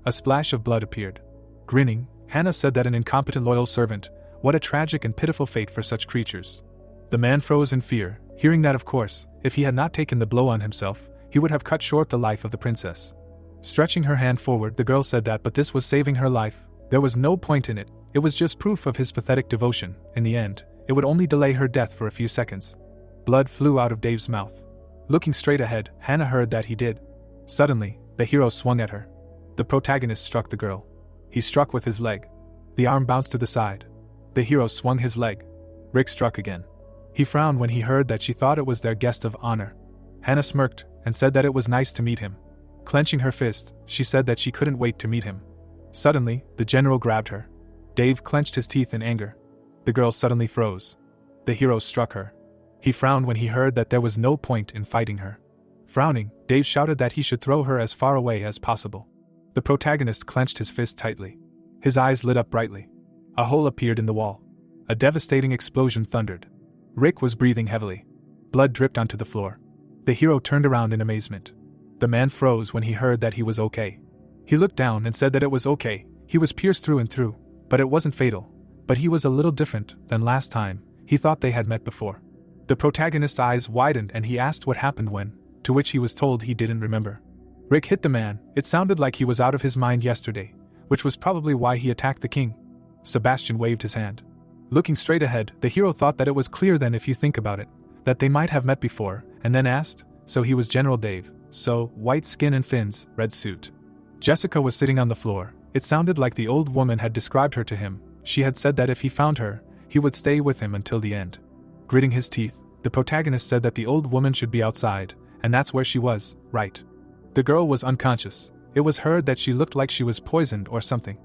A splash of blood appeared. Grinning, Hannah said that an incompetent loyal servant, what a tragic and pitiful fate for such creatures. The man froze in fear, hearing that of course, if he had not taken the blow on himself, he would have cut short the life of the princess. Stretching her hand forward, the girl said that but this was saving her life. There was no point in it, it was just proof of his pathetic devotion. In the end, it would only delay her death for a few seconds. Blood flew out of Dave's mouth. Looking straight ahead, Hannah heard that he did. Suddenly, the hero swung at her. The protagonist struck the girl. He struck with his leg. The arm bounced to the side. The hero swung his leg. Rick struck again. He frowned when he heard that she thought it was their guest of honor. Hannah smirked and said that it was nice to meet him. Clenching her fist, she said that she couldn't wait to meet him. Suddenly, the general grabbed her. Dave clenched his teeth in anger. The girl suddenly froze. The hero struck her. He frowned when he heard that there was no point in fighting her. Frowning, Dave shouted that he should throw her as far away as possible. The protagonist clenched his fist tightly. His eyes lit up brightly. A hole appeared in the wall. A devastating explosion thundered. Rick was breathing heavily. Blood dripped onto the floor. The hero turned around in amazement. The man froze when he heard that he was okay. He looked down and said that it was okay. He was pierced through and through, but it wasn't fatal. But he was a little different than last time he thought they had met before. The protagonist's eyes widened and he asked what happened when, to which he was told he didn't remember. Rick hit the man. It sounded like he was out of his mind yesterday, which was probably why he attacked the king. Sebastian waved his hand. Looking straight ahead, the hero thought that it was clear then if you think about it, that they might have met before, and then asked, so he was General Dave, so, white skin and fins, red suit. Jessica was sitting on the floor. It sounded like the old woman had described her to him. She had said that if he found her, he would stay with him until the end. Gritting his teeth, the protagonist said that the old woman should be outside, and that's where she was, right? The girl was unconscious. It was heard that she looked like she was poisoned or something.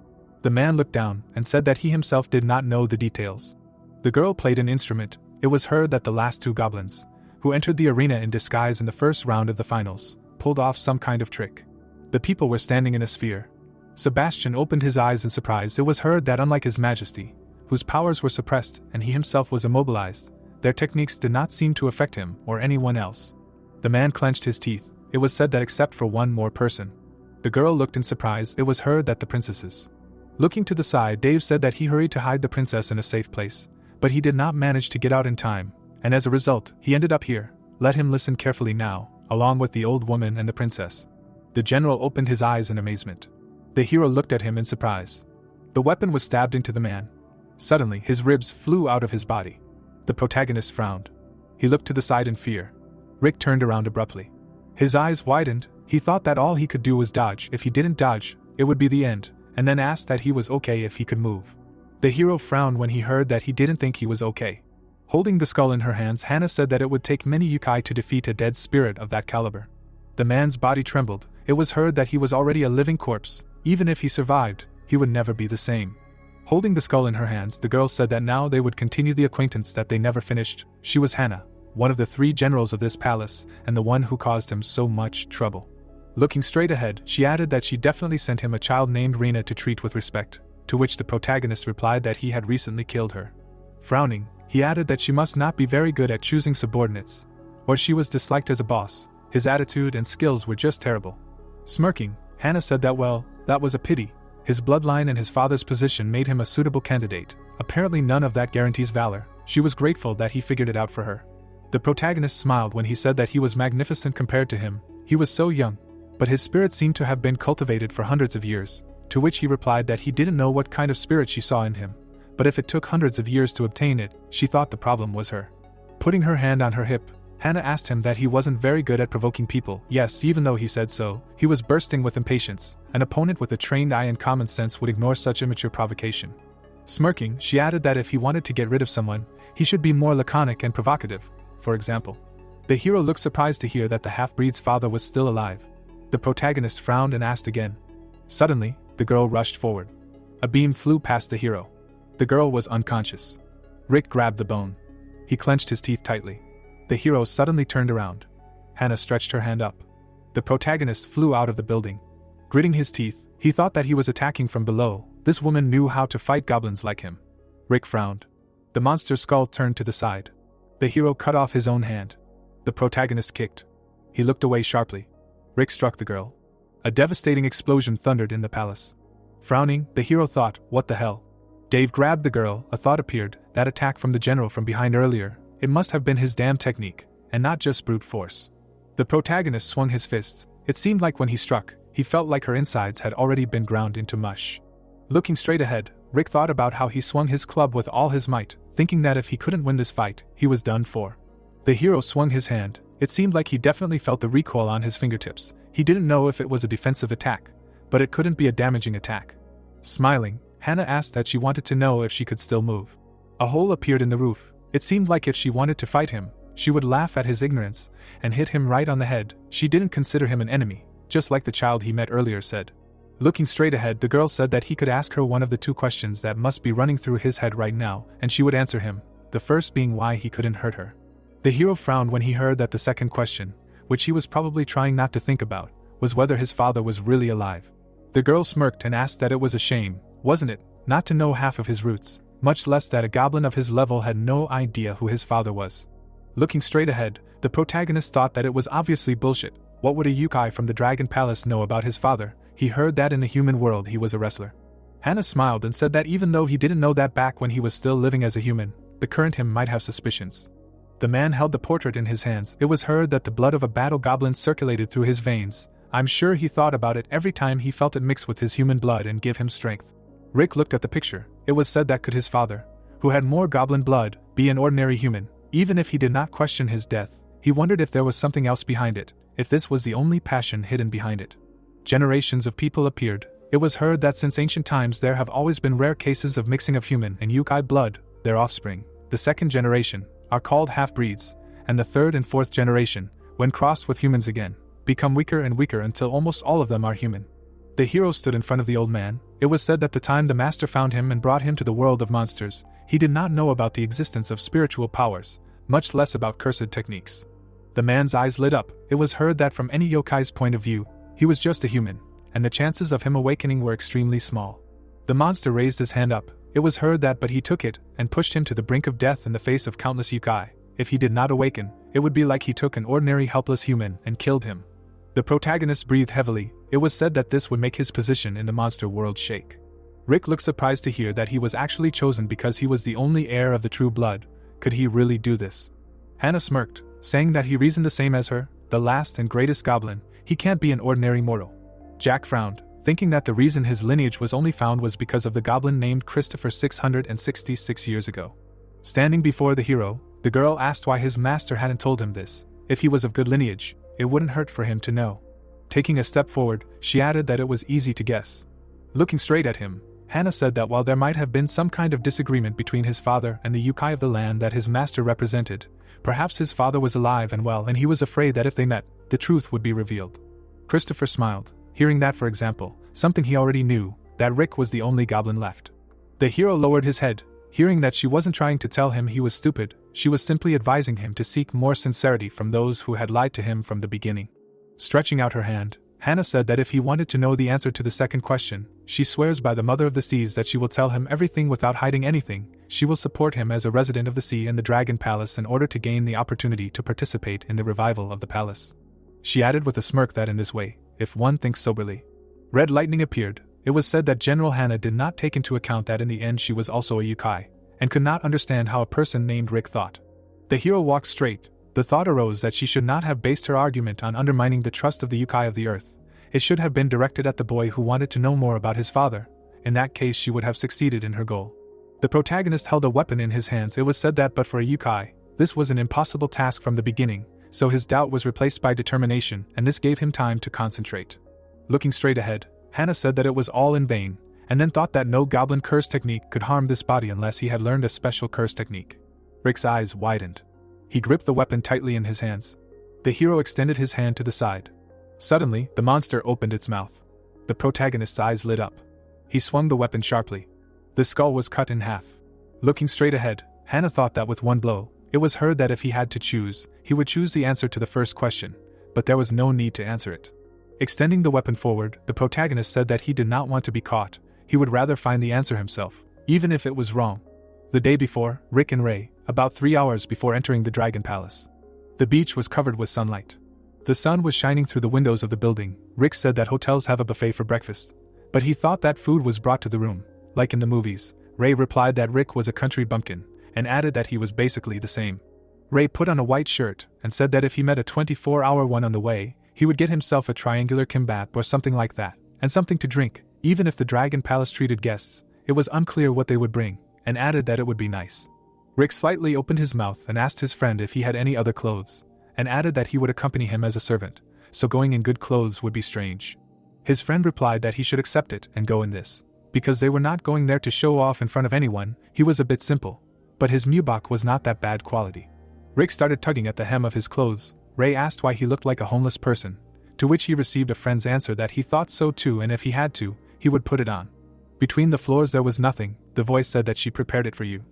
The man looked down and said that he himself did not know the details. The girl played an instrument. It was heard that the last two goblins, who entered the arena in disguise in the first round of the finals, pulled off some kind of trick. The people were standing in a sphere. Sebastian opened his eyes in surprise. It was heard that unlike His Majesty, whose powers were suppressed and he himself was immobilized, their techniques did not seem to affect him or anyone else. The man clenched his teeth. It was said that except for one more person. The girl looked in surprise. It was heard that the princesses. Looking to the side, Dave said that he hurried to hide the princess in a safe place, but he did not manage to get out in time, and as a result, he ended up here. Let him listen carefully now, along with the old woman and the princess. The general opened his eyes in amazement. The hero looked at him in surprise. The weapon was stabbed into the man. Suddenly, his ribs flew out of his body. The protagonist frowned. He looked to the side in fear. Rick turned around abruptly. His eyes widened. He thought that all he could do was dodge. If he didn't dodge, it would be the end, and then asked that he was okay if he could move. The hero frowned when he heard that he didn't think he was okay. Holding the skull in her hands, Hannah said that it would take many yokai to defeat a dead spirit of that caliber. The man's body trembled. It was heard that he was already a living corpse. Even if he survived, he would never be the same. Holding the skull in her hands, the girl said that now they would continue the acquaintance that they never finished. She was Hannah, one of the 3 generals of this palace, and the one who caused him so much trouble. Looking straight ahead, she added that she definitely sent him a child named Rena to treat with respect, to which the protagonist replied that he had recently killed her. Frowning, he added that she must not be very good at choosing subordinates, or she was disliked as a boss. His attitude and skills were just terrible. Smirking, Hannah said that well, that was a pity. His bloodline and his father's position made him a suitable candidate. Apparently none of that guarantees valor. She was grateful that he figured it out for her. The protagonist smiled when he said that he was magnificent compared to him. He was so young, but his spirit seemed to have been cultivated for hundreds of years, to which he replied that he didn't know what kind of spirit she saw in him, but if it took hundreds of years to obtain it, she thought the problem was her. Putting her hand on her hip, Hannah asked him that he wasn't very good at provoking people. Yes, even though he said so, he was bursting with impatience. An opponent with a trained eye and common sense would ignore such immature provocation. Smirking, she added that if he wanted to get rid of someone, he should be more laconic and provocative. For example, the hero looked surprised to hear that the half-breed's father was still alive. The protagonist frowned and asked again. Suddenly, the girl rushed forward. A beam flew past the hero. The girl was unconscious. Rick grabbed the bone. He clenched his teeth tightly. The hero suddenly turned around. Hannah stretched her hand up. The protagonist flew out of the building. Gritting his teeth, he thought that he was attacking from below. This woman knew how to fight goblins like him. Rick frowned. The monster's skull turned to the side. The hero cut off his own hand. The protagonist kicked. He looked away sharply. Rick struck the girl. A devastating explosion thundered in the palace. Frowning, the hero thought, what the hell? Dave grabbed the girl. A thought appeared, that attack from the general from behind earlier. It must have been his damn technique, and not just brute force. The protagonist swung his fists. It seemed like when he struck, he felt like her insides had already been ground into mush. Looking straight ahead, Rick thought about how he swung his club with all his might, thinking that if he couldn't win this fight, he was done for. The hero swung his hand. It seemed like he definitely felt the recoil on his fingertips. He didn't know if it was a defensive attack, but it couldn't be a damaging attack. Smiling, Hannah asked that she wanted to know if she could still move. A hole appeared in the roof. It seemed like if she wanted to fight him, she would laugh at his ignorance and hit him right on the head. She didn't consider him an enemy, just like the child he met earlier said. Looking straight ahead, the girl said that he could ask her one of the two questions that must be running through his head right now, and she would answer him, the first being why he couldn't hurt her. The hero frowned when he heard that the second question, which he was probably trying not to think about, was whether his father was really alive. The girl smirked and asked that it was a shame, wasn't it, not to know half of his roots, much less that a goblin of his level had no idea who his father was. Looking straight ahead, the protagonist thought that it was obviously bullshit. What would a yokai from the Dragon Palace know about his father? He heard that in the human world he was a wrestler. Hannah smiled and said that even though he didn't know that back when he was still living as a human, the current him might have suspicions. The man held the portrait in his hands. It was heard that the blood of a battle goblin circulated through his veins. I'm sure he thought about it every time he felt it mix with his human blood and give him strength. Rick looked at the picture. It was said that could his father, who had more goblin blood, be an ordinary human? Even if he did not question his death, he wondered if there was something else behind it, if this was the only passion hidden behind it. Generations of people appeared. It was heard that since ancient times there have always been rare cases of mixing of human and yokai blood. Their offspring, the second generation, are called half-breeds, and the third and fourth generation, when crossed with humans again, become weaker and weaker until almost all of them are human. The hero stood in front of the old man. It was said that the time the master found him and brought him to the world of monsters, he did not know about the existence of spiritual powers, much less about cursed techniques. The man's eyes lit up. It was heard that from any yokai's point of view, he was just a human, and the chances of him awakening were extremely small. The monster raised his hand up. It was heard that, but he took it and pushed him to the brink of death in the face of countless yokai. If he did not awaken, it would be like he took an ordinary helpless human and killed him. The protagonist breathed heavily. It was said that this would make his position in the monster world shake. Rick looked surprised to hear that he was actually chosen because he was the only heir of the true blood. Could he really do this? Hannah smirked, saying that he reasoned the same as her, the last and greatest goblin. He can't be an ordinary mortal. Jack frowned, thinking that the reason his lineage was only found was because of the goblin named Christopher 666 years ago. Standing before the hero, the girl asked why his master hadn't told him this. If he was of good lineage, it wouldn't hurt for him to know. Taking a step forward, she added that it was easy to guess. Looking straight at him, Hannah said that while there might have been some kind of disagreement between his father and the yokai of the land that his master represented, perhaps his father was alive and well, and he was afraid that if they met, the truth would be revealed. Christopher smiled, hearing that, for example, something he already knew, that Rick was the only goblin left. The hero lowered his head, hearing that she wasn't trying to tell him he was stupid, she was simply advising him to seek more sincerity from those who had lied to him from the beginning. Stretching out her hand, Hannah said that if he wanted to know the answer to the second question, she swears by the Mother of the Seas that she will tell him everything without hiding anything. She will support him as a resident of the sea and the Dragon Palace in order to gain the opportunity to participate in the revival of the palace. She added with a smirk that in this way, if one thinks soberly. Red lightning appeared. It was said that General Hannah did not take into account that in the end she was also a yokai, and could not understand how a person named Rick thought. The hero walked straight. The thought arose that she should not have based her argument on undermining the trust of the yokai of the earth. It should have been directed at the boy who wanted to know more about his father. In that case she would have succeeded in her goal. The protagonist held a weapon in his hands. It was said that but for a yokai, this was an impossible task from the beginning, so his doubt was replaced by determination, and this gave him time to concentrate. Looking straight ahead, Hannah said that it was all in vain, and then thought that no goblin curse technique could harm this body unless he had learned a special curse technique. Rick's eyes widened. He gripped the weapon tightly in his hands. The hero extended his hand to the side. Suddenly, the monster opened its mouth. The protagonist's eyes lit up. He swung the weapon sharply. The skull was cut in half. Looking straight ahead, Hannah thought that with one blow, it was heard that if he had to choose, he would choose the answer to the first question, but there was no need to answer it. Extending the weapon forward, the protagonist said that he did not want to be caught. He would rather find the answer himself, even if it was wrong. The day before, Rick and Ray, about 3 hours before entering the Dragon Palace. The beach was covered with sunlight. The sun was shining through the windows of the building. Rick said that hotels have a buffet for breakfast, but he thought that food was brought to the room, like in the movies. Ray replied that Rick was a country bumpkin, and added that he was basically the same. Ray put on a white shirt and said that if he met a 24-hour one on the way, he would get himself a triangular kimbap or something like that, and something to drink. Even if the Dragon Palace treated guests, it was unclear what they would bring, and added that it would be nice. Rick slightly opened his mouth and asked his friend if he had any other clothes, and added that he would accompany him as a servant, so going in good clothes would be strange. His friend replied that he should accept it and go in this, because they were not going there to show off in front of anyone. He was a bit simple, but his mubak was not that bad quality. Rick started tugging at the hem of his clothes. Ray asked why he looked like a homeless person, to which he received a friend's answer that he thought so too, and if he had to, he would put it on. Between the floors there was nothing. The voice said that she prepared it for you.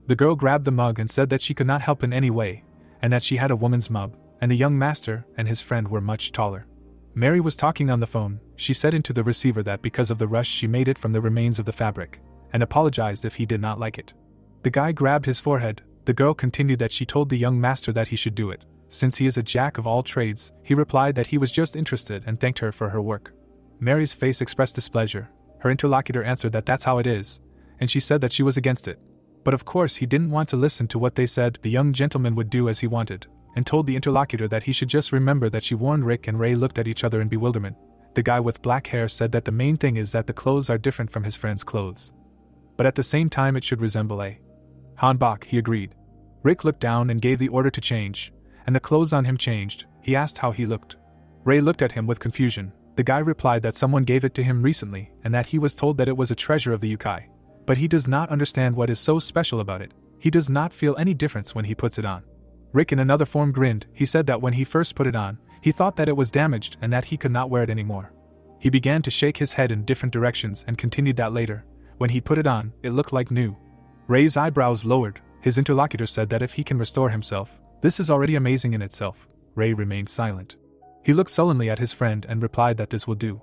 The girl grabbed the mug and said that she could not help in any way, and that she had a woman's mug, and the young master and his friend were much taller. Mary was talking on the phone. She said into the receiver that because of the rush she made it from the remains of the fabric, and apologized if he did not like it. The guy grabbed his forehead. The girl continued that she told the young master that he should do it. Since he is a jack of all trades, he replied that he was just interested and thanked her for her work. Mary's face expressed displeasure. Her interlocutor answered that that's how it is, and she said that she was against it. But of course he didn't want to listen to what they said. The young gentleman would do as he wanted, and told the interlocutor that he should just remember that she warned. Rick and Ray looked at each other in bewilderment. The guy with black hair said that the main thing is that the clothes are different from his friend's clothes, but at the same time it should resemble a hanbok. He agreed. Rick looked down and gave the order to change, and the clothes on him changed. He asked how he looked. Ray looked at him with confusion. The guy replied that someone gave it to him recently and that he was told that it was a treasure of the yokai, but he does not understand what is so special about it. He does not feel any difference when he puts it on. Rick in another form grinned. He said that when he first put it on, he thought that it was damaged and that he could not wear it anymore. He began to shake his head in different directions and continued that later, when he put it on, it looked like new. Ray's eyebrows lowered. His interlocutor said that if he can restore himself, this is already amazing in itself. Ray remained silent. He looked sullenly at his friend and replied that this will do.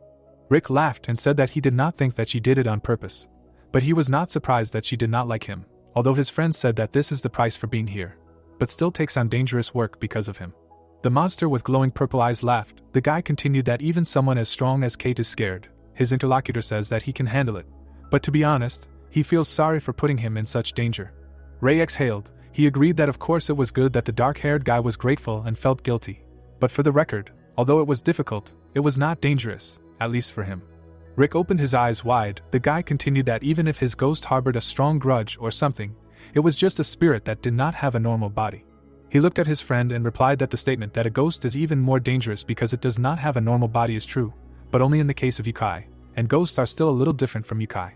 Rick laughed and said that he did not think that she did it on purpose, but he was not surprised that she did not like him, although his friend said that this is the price for being here, but still takes on dangerous work because of him. The monster with glowing purple eyes laughed. The guy continued that even someone as strong as Kate is scared. His interlocutor says that he can handle it, but to be honest, he feels sorry for putting him in such danger. Ray exhaled. He agreed that of course it was good that the dark-haired guy was grateful and felt guilty, but for the record, although it was difficult, it was not dangerous, at least for him. Rick opened his eyes wide. The guy continued that even if his ghost harbored a strong grudge or something, it was just a spirit that did not have a normal body. He looked at his friend and replied that the statement that a ghost is even more dangerous because it does not have a normal body is true, but only in the case of yokai, and ghosts are still a little different from yokai.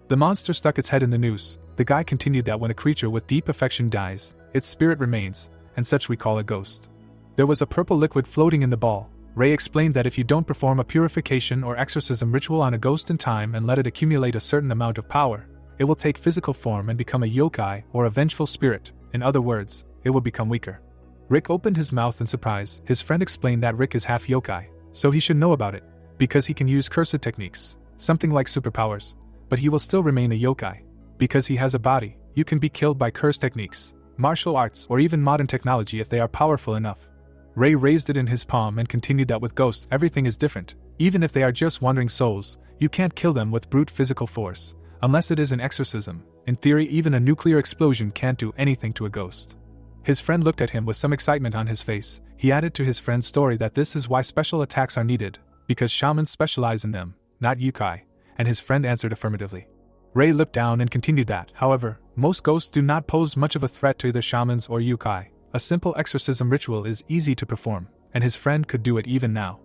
The monster stuck its head in the noose. The guy continued that when a creature with deep affection dies, its spirit remains, and such we call a ghost. There was a purple liquid floating in the ball. Ray explained that if you don't perform a purification or exorcism ritual on a ghost in time and let it accumulate a certain amount of power, it will take physical form and become a yokai or a vengeful spirit. In other words, it will become weaker. Rick opened his mouth in surprise. His friend explained that Rick is half yokai, so he should know about it, because he can use cursed techniques, something like superpowers, but he will still remain a yokai. Because he has a body, you can be killed by cursed techniques, martial arts, or even modern technology if they are powerful enough. Ray raised it in his palm and continued that with ghosts everything is different. Even if they are just wandering souls, you can't kill them with brute physical force, unless it is an exorcism. In theory, even a nuclear explosion can't do anything to a ghost. His friend looked at him with some excitement on his face. He added to his friend's story that this is why special attacks are needed, because shamans specialize in them, not yokai, and his friend answered affirmatively. Ray looked down and continued that, however, Most ghosts do not pose much of a threat to either shamans or yokai. A simple exorcism ritual is easy to perform, and his friend could do it even now.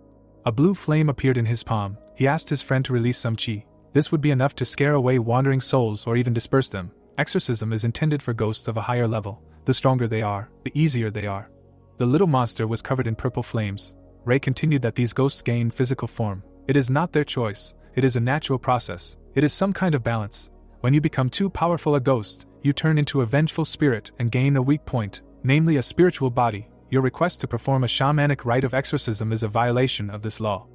A blue flame appeared in his palm. He asked his friend to release some chi. This would be enough to scare away wandering souls or even disperse them. Exorcism is intended for ghosts of a higher level. The stronger they are, the easier they are. The little monster was covered in purple flames. Ray continued that these ghosts gain physical form. It is not their choice. It is a natural process. It is some kind of balance. When you become too powerful a ghost, you turn into a vengeful spirit and gain a weak point, namely a spiritual body. Your request to perform a shamanic rite of exorcism is a violation of this law.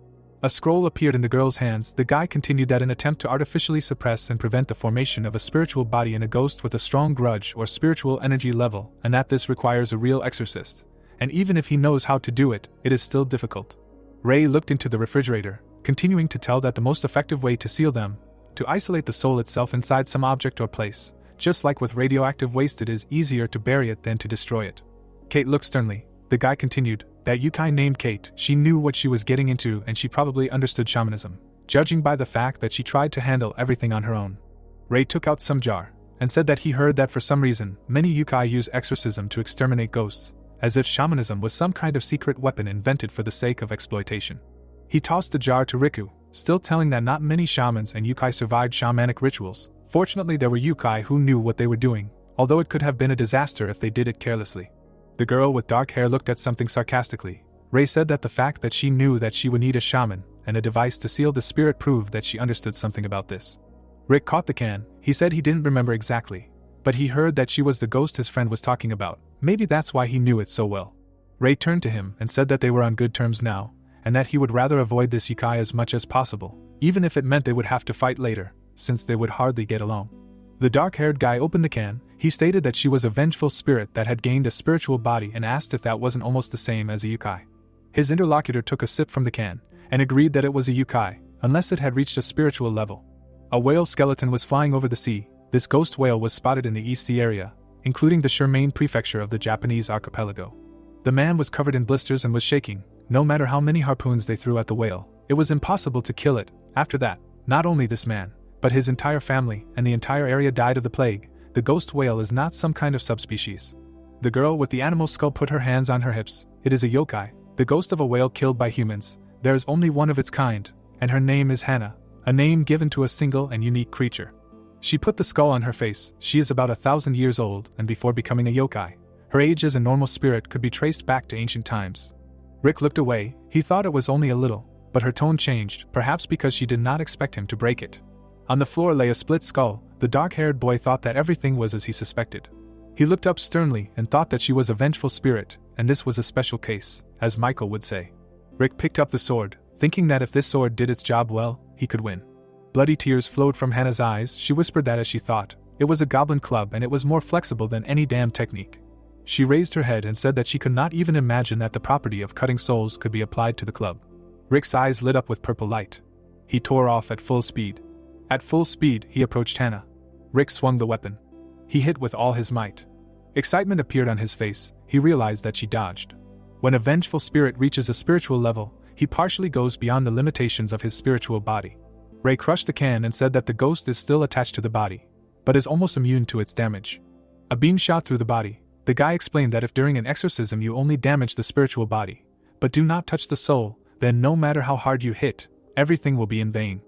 A scroll appeared in the girl's hands. The guy continued that an attempt to artificially suppress and prevent the formation of a spiritual body in a ghost with a strong grudge or spiritual energy level, and that this requires a real exorcist. And even if he knows how to do it, it is still difficult. Ray looked into the refrigerator, continuing to tell that the most effective way to seal them, to isolate the soul itself inside some object or place. Just like with radioactive waste, it is easier to bury it than to destroy it. Kate looked sternly. The guy continued, that yokai named Kate, she knew what she was getting into and she probably understood shamanism, judging by the fact that she tried to handle everything on her own. Ray took out some jar, and said that he heard that for some reason, many yokai use exorcism to exterminate ghosts, as if shamanism was some kind of secret weapon invented for the sake of exploitation. He tossed the jar to Riku, still telling that not many shamans and yokai survived shamanic rituals. Fortunately, there were yokai who knew what they were doing, although it could have been a disaster if they did it carelessly. The girl with dark hair looked at something sarcastically. Ray said that the fact that she knew that she would need a shaman and a device to seal the spirit proved that she understood something about this. Rick caught the can. He said he didn't remember exactly, but he heard that she was the ghost his friend was talking about. Maybe that's why he knew it so well. Ray turned to him and said that they were on good terms now, and that he would rather avoid this yokai as much as possible, even if it meant they would have to fight later, since they would hardly get along. The dark-haired guy opened the can. He stated that she was a vengeful spirit that had gained a spiritual body and asked if that wasn't almost the same as a yokai. His interlocutor took a sip from the can, and agreed that it was a yokai, unless it had reached a spiritual level. A whale skeleton was flying over the sea. This ghost whale was spotted in the East Sea area, including the Shermaine prefecture of the Japanese archipelago. The man was covered in blisters and was shaking. No matter how many harpoons they threw at the whale, it was impossible to kill it. After that, not only this man, but his entire family and the entire area died of the plague. The ghost whale is not some kind of subspecies. The girl with the animal skull put her hands on her hips. It is a yokai, the ghost of a whale killed by humans. There is only one of its kind, and her name is Hana, a name given to a single and unique creature. She put the skull on her face. She is about 1,000 years old, and before becoming a yokai, her age as a normal spirit could be traced back to ancient times. Rick looked away. He thought it was only a little, but her tone changed, perhaps because she did not expect him to break it. On the floor lay a split skull. The dark-haired boy thought that everything was as he suspected. He looked up sternly and thought that she was a vengeful spirit, and this was a special case, as Michael would say. Rick picked up the sword, thinking that if this sword did its job well, he could win. Bloody tears flowed from Hannah's eyes. She whispered that as she thought. It was a goblin club and it was more flexible than any damn technique. She raised her head and said that she could not even imagine that the property of cutting souls could be applied to the club. Rick's eyes lit up with purple light. He tore off at full speed. At full speed, he approached Hannah. Rick swung the weapon. He hit with all his might. Excitement appeared on his face. He realized that she dodged. When a vengeful spirit reaches a spiritual level, he partially goes beyond the limitations of his spiritual body. Ray crushed the can and said that the ghost is still attached to the body, but is almost immune to its damage. A beam shot through the body. The guy explained that if during an exorcism you only damage the spiritual body, but do not touch the soul, then no matter how hard you hit, everything will be in vain.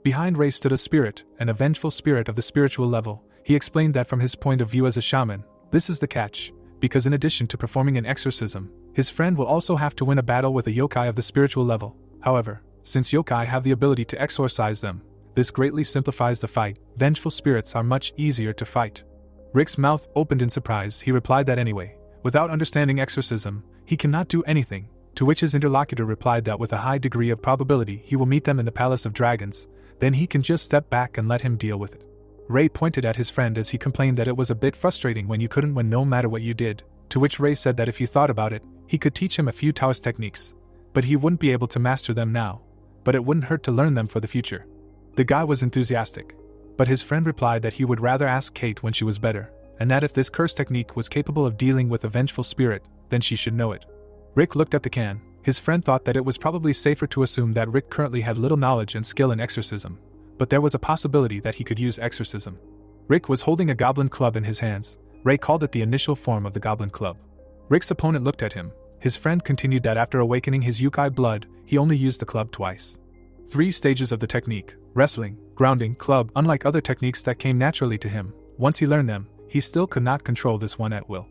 Behind Ray stood a spirit, and a vengeful spirit of the spiritual level. He explained that from his point of view as a shaman, this is the catch, because in addition to performing an exorcism, his friend will also have to win a battle with a yokai of the spiritual level. However, since yokai have the ability to exorcise them, this greatly simplifies the fight. Vengeful spirits are much easier to fight. Rick's mouth opened in surprise. He replied that anyway, without understanding exorcism, he cannot do anything, to which his interlocutor replied that with a high degree of probability he will meet them in the Palace of Dragons, then he can just step back and let him deal with it. Ray pointed at his friend as he complained that it was a bit frustrating when you couldn't win no matter what you did, to which Ray said that if you thought about it, he could teach him a few Taoist techniques, but he wouldn't be able to master them now, but it wouldn't hurt to learn them for the future. The guy was enthusiastic, but his friend replied that he would rather ask Kate when she was better, and that if this curse technique was capable of dealing with a vengeful spirit, then she should know it. Rick looked at the can. His friend thought that it was probably safer to assume that Rick currently had little knowledge and skill in exorcism, but there was a possibility that he could use exorcism. Rick was holding a goblin club in his hands. Ray called it the initial form of the goblin club. Rick's opponent looked at him. His friend continued that after awakening his Yukai blood, he only used the club twice. 3 stages of the technique: wrestling, grounding, club. Unlike other techniques that came naturally to him, once he learned them, he still could not control this one at will.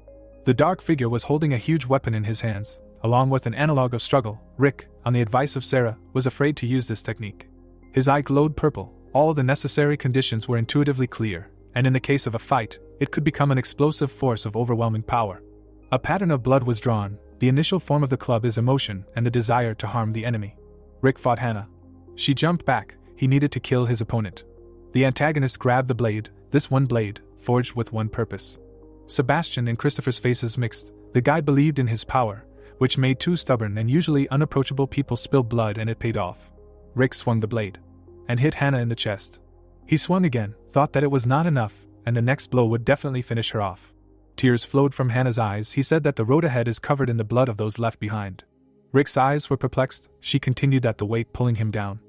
The dark figure was holding a huge weapon in his hands, along with an analog of struggle. Rick, on the advice of Sarah, was afraid to use this technique. His eye glowed purple. All the necessary conditions were intuitively clear, and in the case of a fight, it could become an explosive force of overwhelming power. A pattern of blood was drawn. The initial form of the club is emotion and the desire to harm the enemy. Rick fought Hannah. She jumped back. He needed to kill his opponent. The antagonist grabbed the blade, this one blade, forged with one purpose. Sebastian and Christopher's faces mixed. The guy believed in his power, which made 2 stubborn and usually unapproachable people spill blood, and it paid off. Rick swung the blade and hit Hannah in the chest. He swung again, thought that it was not enough, and the next blow would definitely finish her off. Tears flowed from Hannah's eyes. He said that the road ahead is covered in the blood of those left behind. Rick's eyes were perplexed. She continued that the weight pulling him down.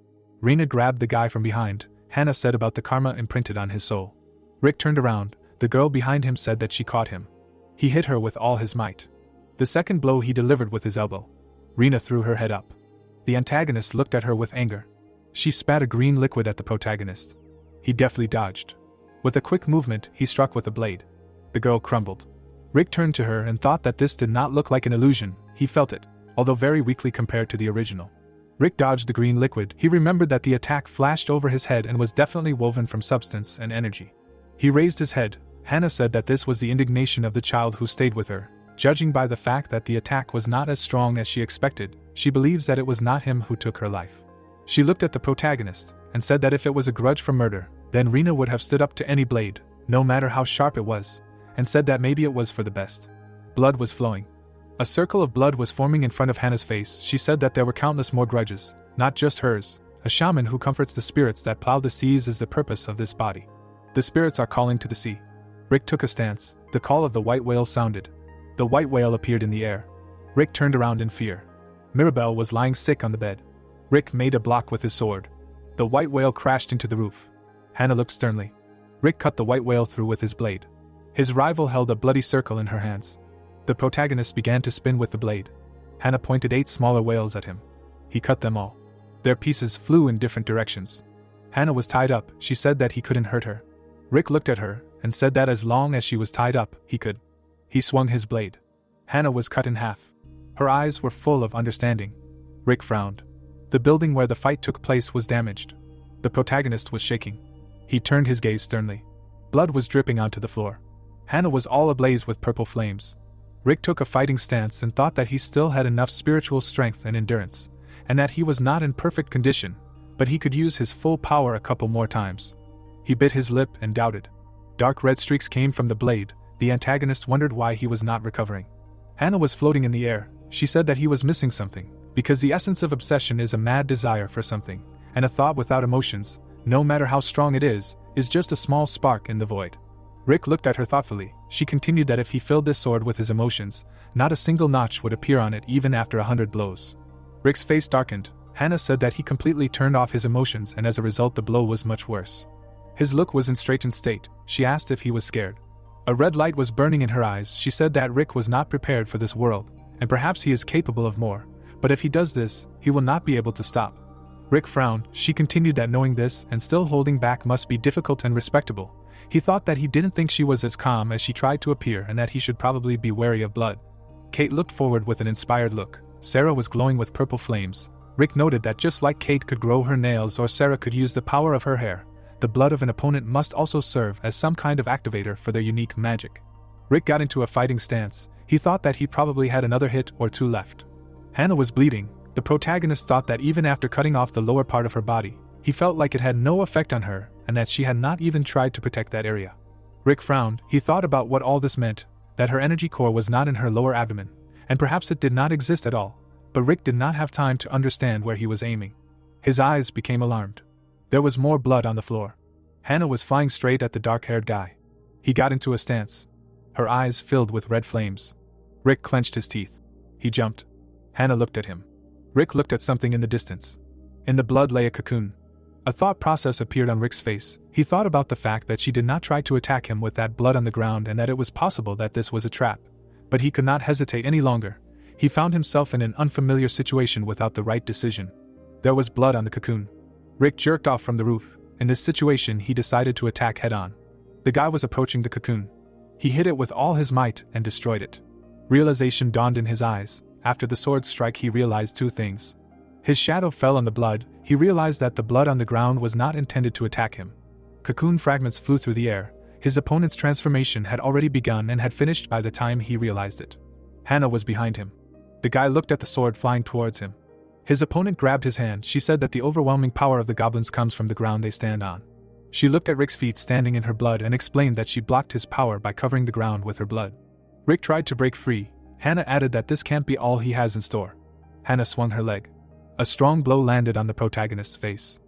Rena grabbed the guy from behind. Hannah said about the karma imprinted on his soul. Rick turned around. The girl behind him said that she caught him. He hit her with all his might. The second blow he delivered with his elbow. Rena threw her head up. The antagonist looked at her with anger. She spat a green liquid at the protagonist. He deftly dodged. With a quick movement, he struck with a blade. The girl crumbled. Rick turned to her and thought that this did not look like an illusion. He felt it, although very weakly compared to the original. Rick dodged the green liquid. He remembered that the attack flashed over his head and was definitely woven from substance and energy. He raised his head. Hannah said that this was the indignation of the child who stayed with her. Judging by the fact that the attack was not as strong as she expected, she believes that it was not him who took her life. She looked at the protagonist and said that if it was a grudge for murder, then Rena would have stood up to any blade, no matter how sharp it was, and said that maybe it was for the best. Blood was flowing. A circle of blood was forming in front of Hannah's face. She said that there were countless more grudges, not just hers. A shaman who comforts the spirits that plow the seas is the purpose of this body. The spirits are calling to the sea. Rick took a stance. The call of the white whale sounded. The white whale appeared in the air. Rick turned around in fear. Mirabelle was lying sick on the bed. Rick made a block with his sword. The white whale crashed into the roof. Hannah looked sternly. Rick cut the white whale through with his blade. His rival held a bloody circle in her hands. The protagonist began to spin with the blade. Hannah pointed 8 smaller whales at him. He cut them all. Their pieces flew in different directions. Hannah was tied up. She said that he couldn't hurt her. Rick looked at her and said that as long as she was tied up, he could. He swung his blade. Hannah was cut in half. Her eyes were full of understanding. Rick frowned. The building where the fight took place was damaged. The protagonist was shaking. He turned his gaze sternly. Blood was dripping onto the floor. Hannah was all ablaze with purple flames. Rick took a fighting stance and thought that he still had enough spiritual strength and endurance, and that he was not in perfect condition, but he could use his full power a couple more times. He bit his lip and doubted. Dark red streaks came from the blade. The antagonist wondered why he was not recovering. Hannah was floating in the air. She said that he was missing something, because the essence of obsession is a mad desire for something, and a thought without emotions, no matter how strong it is just a small spark in the void. Rick looked at her thoughtfully. She continued that if he filled this sword with his emotions, not a single notch would appear on it even after 100 blows. Rick's face darkened. Hannah said that he completely turned off his emotions, and as a result the blow was much worse. His look was in straightened state. She asked if he was scared. A red light was burning in her eyes. She said that Rick was not prepared for this world, and perhaps he is capable of more, but if he does this, he will not be able to stop. Rick frowned. She continued that knowing this and still holding back must be difficult and respectable. He thought that he didn't think she was as calm as she tried to appear, and that he should probably be wary of blood. Kate looked forward with an inspired look. Sarah was glowing with purple flames. Rick noted that just like Kate could grow her nails or Sarah could use the power of her hair, the blood of an opponent must also serve as some kind of activator for their unique magic. Rick got into a fighting stance. He thought that he probably had another hit or 2 left. Hannah was bleeding. The protagonist thought that even after cutting off the lower part of her body, he felt like it had no effect on her, and that she had not even tried to protect that area. Rick frowned. He thought about what all this meant, that her energy core was not in her lower abdomen, and perhaps it did not exist at all, but Rick did not have time to understand where he was aiming. His eyes became alarmed. There was more blood on the floor. Hannah was flying straight at the dark-haired guy. He got into a stance. Her eyes filled with red flames. Rick clenched his teeth. He jumped. Hannah looked at him. Rick looked at something in the distance. In the blood lay a cocoon. A thought process appeared on Rick's face. He thought about the fact that she did not try to attack him with that blood on the ground and that it was possible that this was a trap. But he could not hesitate any longer. He found himself in an unfamiliar situation without the right decision. There was blood on the cocoon. Rick jerked off from the roof. In this situation, he decided to attack head-on. The guy was approaching the cocoon. He hit it with all his might and destroyed it. Realization dawned in his eyes. After the sword strike, he realized two things. His shadow fell on the blood. He realized that the blood on the ground was not intended to attack him. Cocoon fragments flew through the air. His opponent's transformation had already begun and had finished by the time he realized it. Hannah was behind him. The guy looked at the sword flying towards him. His opponent grabbed his hand. She said that the overwhelming power of the goblins comes from the ground they stand on. She looked at Rick's feet standing in her blood and explained that she blocked his power by covering the ground with her blood. Rick tried to break free. Hannah added that this can't be all he has in store. Hannah swung her leg. A strong blow landed on the protagonist's face.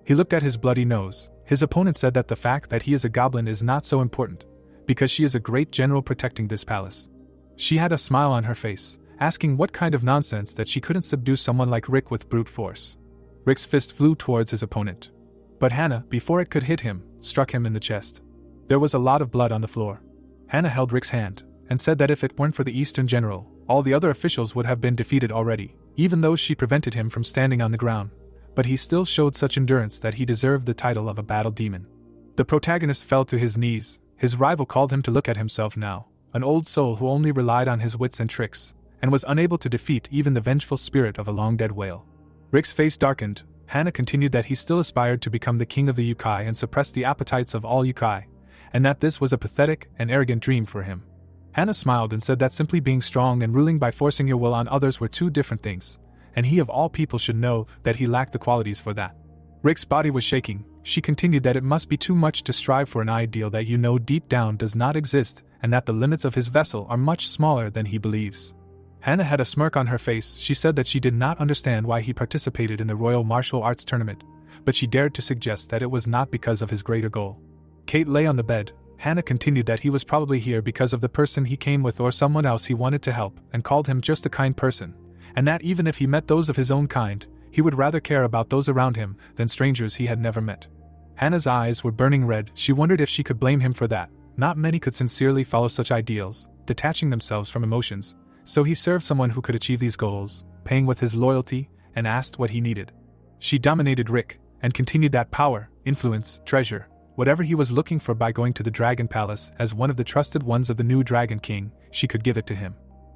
He looked at his bloody nose. His opponent said that the fact that he is a goblin is not so important, because she is a great general protecting this palace. She had a smile on her face, asking what kind of nonsense that she couldn't subdue someone like Rick with brute force. Rick's fist flew towards his opponent. But Hannah, before it could hit him, struck him in the chest. There was a lot of blood on the floor. Hannah held Rick's hand, and said that if it weren't for the Eastern General, all the other officials would have been defeated already, even though she prevented him from standing on the ground. But he still showed such endurance that he deserved the title of a battle demon. The protagonist fell to his knees. His rival called him to look at himself now, an old soul who only relied on his wits and tricks, and was unable to defeat even the vengeful spirit of a long-dead whale. Rick's face darkened. Hannah continued that he still aspired to become the king of the yokai and suppress the appetites of all yokai, and that this was a pathetic and arrogant dream for him. Hannah smiled and said that simply being strong and ruling by forcing your will on others were two different things, and he of all people should know that he lacked the qualities for that. Rick's body was shaking. She continued that it must be too much to strive for an ideal that you know deep down does not exist, and that the limits of his vessel are much smaller than he believes. Hannah had a smirk on her face. She said that she did not understand why he participated in the Royal Martial Arts Tournament, but she dared to suggest that it was not because of his greater goal. Kate lay on the bed. Hannah continued that he was probably here because of the person he came with or someone else he wanted to help, and called him just a kind person, and that even if he met those of his own kind, he would rather care about those around him than strangers he had never met. Hannah's eyes were burning red. She wondered if she could blame him for that. Not many could sincerely follow such ideals, detaching themselves from emotions. So he served someone who could achieve these goals, paying with his loyalty, and asked what he needed. She dominated Rick, and continued that power, influence, treasure, whatever he was looking for by going to the Dragon Palace as one of the trusted ones of the new Dragon King, she could give it to him.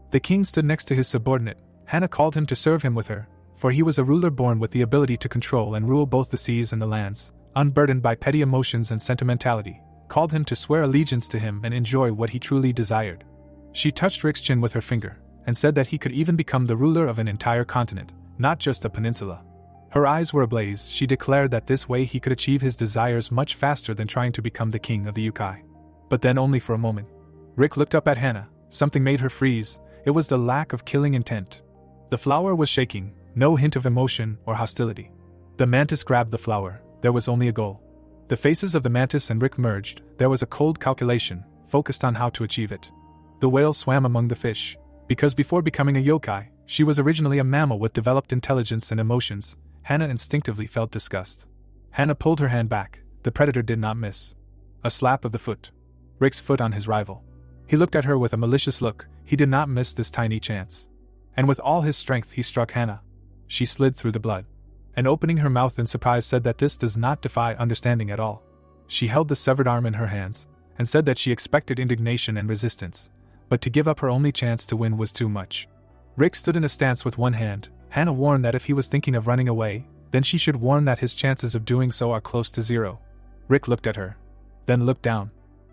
The king stood next to his subordinate. Hannah called him to serve him with her, for he was a ruler born with the ability to control and rule both the seas and the lands, unburdened by petty emotions and sentimentality, called him to swear allegiance to him and enjoy what he truly desired. She touched Rick's chin with her finger, and said that he could even become the ruler of an entire continent, not just a peninsula. Her eyes were ablaze. She declared that this way he could achieve his desires much faster than trying to become the king of the yokai. But then only for a moment. Rick looked up at Hannah. Something made her freeze. It was the lack of killing intent. The flower was shaking, no hint of emotion or hostility. The mantis grabbed the flower. There was only a goal. The faces of the mantis and Rick merged. There was a cold calculation, focused on how to achieve it. The whale swam among the fish, because before becoming a yokai, she was originally a mammal with developed intelligence and emotions. Hannah instinctively felt disgust. Hannah pulled her hand back. The predator did not miss. A slap of the foot. Rick's foot on his rival. He looked at her with a malicious look. He did not miss this tiny chance. And with all his strength he struck Hannah. She slid through the blood, and opening her mouth in surprise said that this does not defy understanding at all. She held the severed arm in her hands, and said that she expected indignation and resistance, but to give up her only chance to win was too much. Rick stood in a stance with one hand. Hannah warned that if he was thinking of running away, then she should warn that his chances of doing so are close to zero. Rick looked at her, then looked down.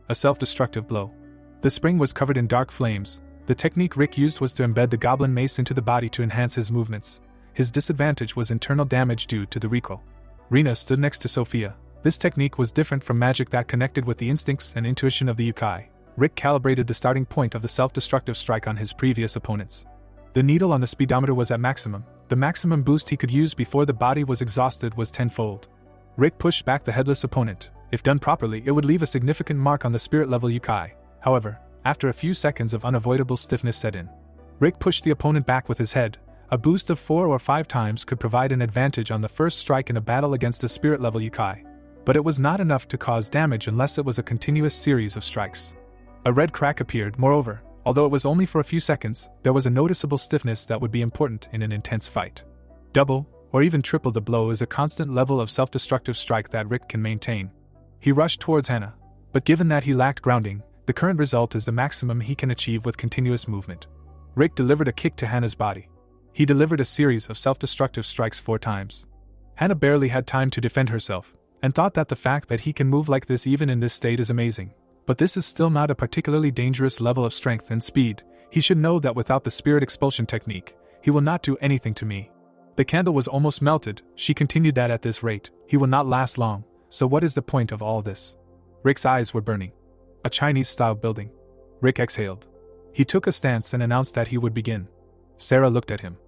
A self-destructive blow. The spring was covered in dark flames. The technique Rick used was to embed the goblin mace into the body to enhance his movements. His disadvantage was internal damage due to the recoil. Rena stood next to Sophia. This technique was different from magic that connected with the instincts and intuition of the yokai. Rick calibrated the starting point of the self-destructive strike on his previous opponents. The needle on the speedometer was at maximum. The maximum boost he could use before the body was exhausted was tenfold. Rick pushed back the headless opponent. If done properly, it would leave a significant mark on the spirit-level yokai. However, after a few seconds of unavoidable stiffness set in, Rick pushed the opponent back with his head. A boost of 4 or 5 times could provide an advantage on the first strike in a battle against a spirit-level yokai, but it was not enough to cause damage unless it was a continuous series of strikes. A red crack appeared, moreover, although it was only for a few seconds, there was a noticeable stiffness that would be important in an intense fight. Double, or even triple the blow is a constant level of self-destructive strike that Rick can maintain. He rushed towards Hannah, but given that he lacked grounding, the current result is the maximum he can achieve with continuous movement. Rick delivered a kick to Hannah's body. He delivered a series of self-destructive strikes 4 times. Hannah barely had time to defend herself, and thought that the fact that he can move like this even in this state is amazing. But this is still not a particularly dangerous level of strength and speed. He should know that without the spirit expulsion technique, he will not do anything to me. The candle was almost melted. She continued that at this rate, he will not last long, so what is the point of all this? Rick's eyes were burning. A Chinese-style building. Rick exhaled. He took a stance and announced that he would begin. Sarah looked at him.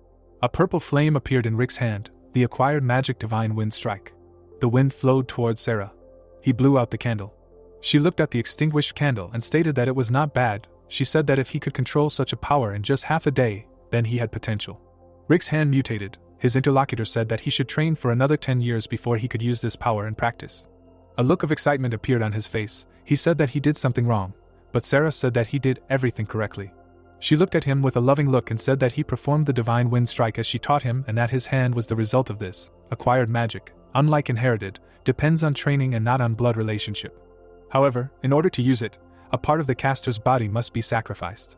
A purple flame appeared in Rick's hand, the acquired magic divine wind strike. The wind flowed towards Sarah. He blew out the candle. She looked at the extinguished candle and stated that it was not bad. She said that if he could control such a power in just half a day, then he had potential. Rick's hand mutated. His interlocutor said that he should train for another 10 years before he could use this power in practice. A look of excitement appeared on his face. He said that he did something wrong, but Sarah said that he did everything correctly. She looked at him with a loving look and said that he performed the divine wind strike as she taught him and that his hand was the result of this. Acquired magic, unlike inherited, depends on training and not on blood relationship. However, in order to use it, a part of the caster's body must be sacrificed.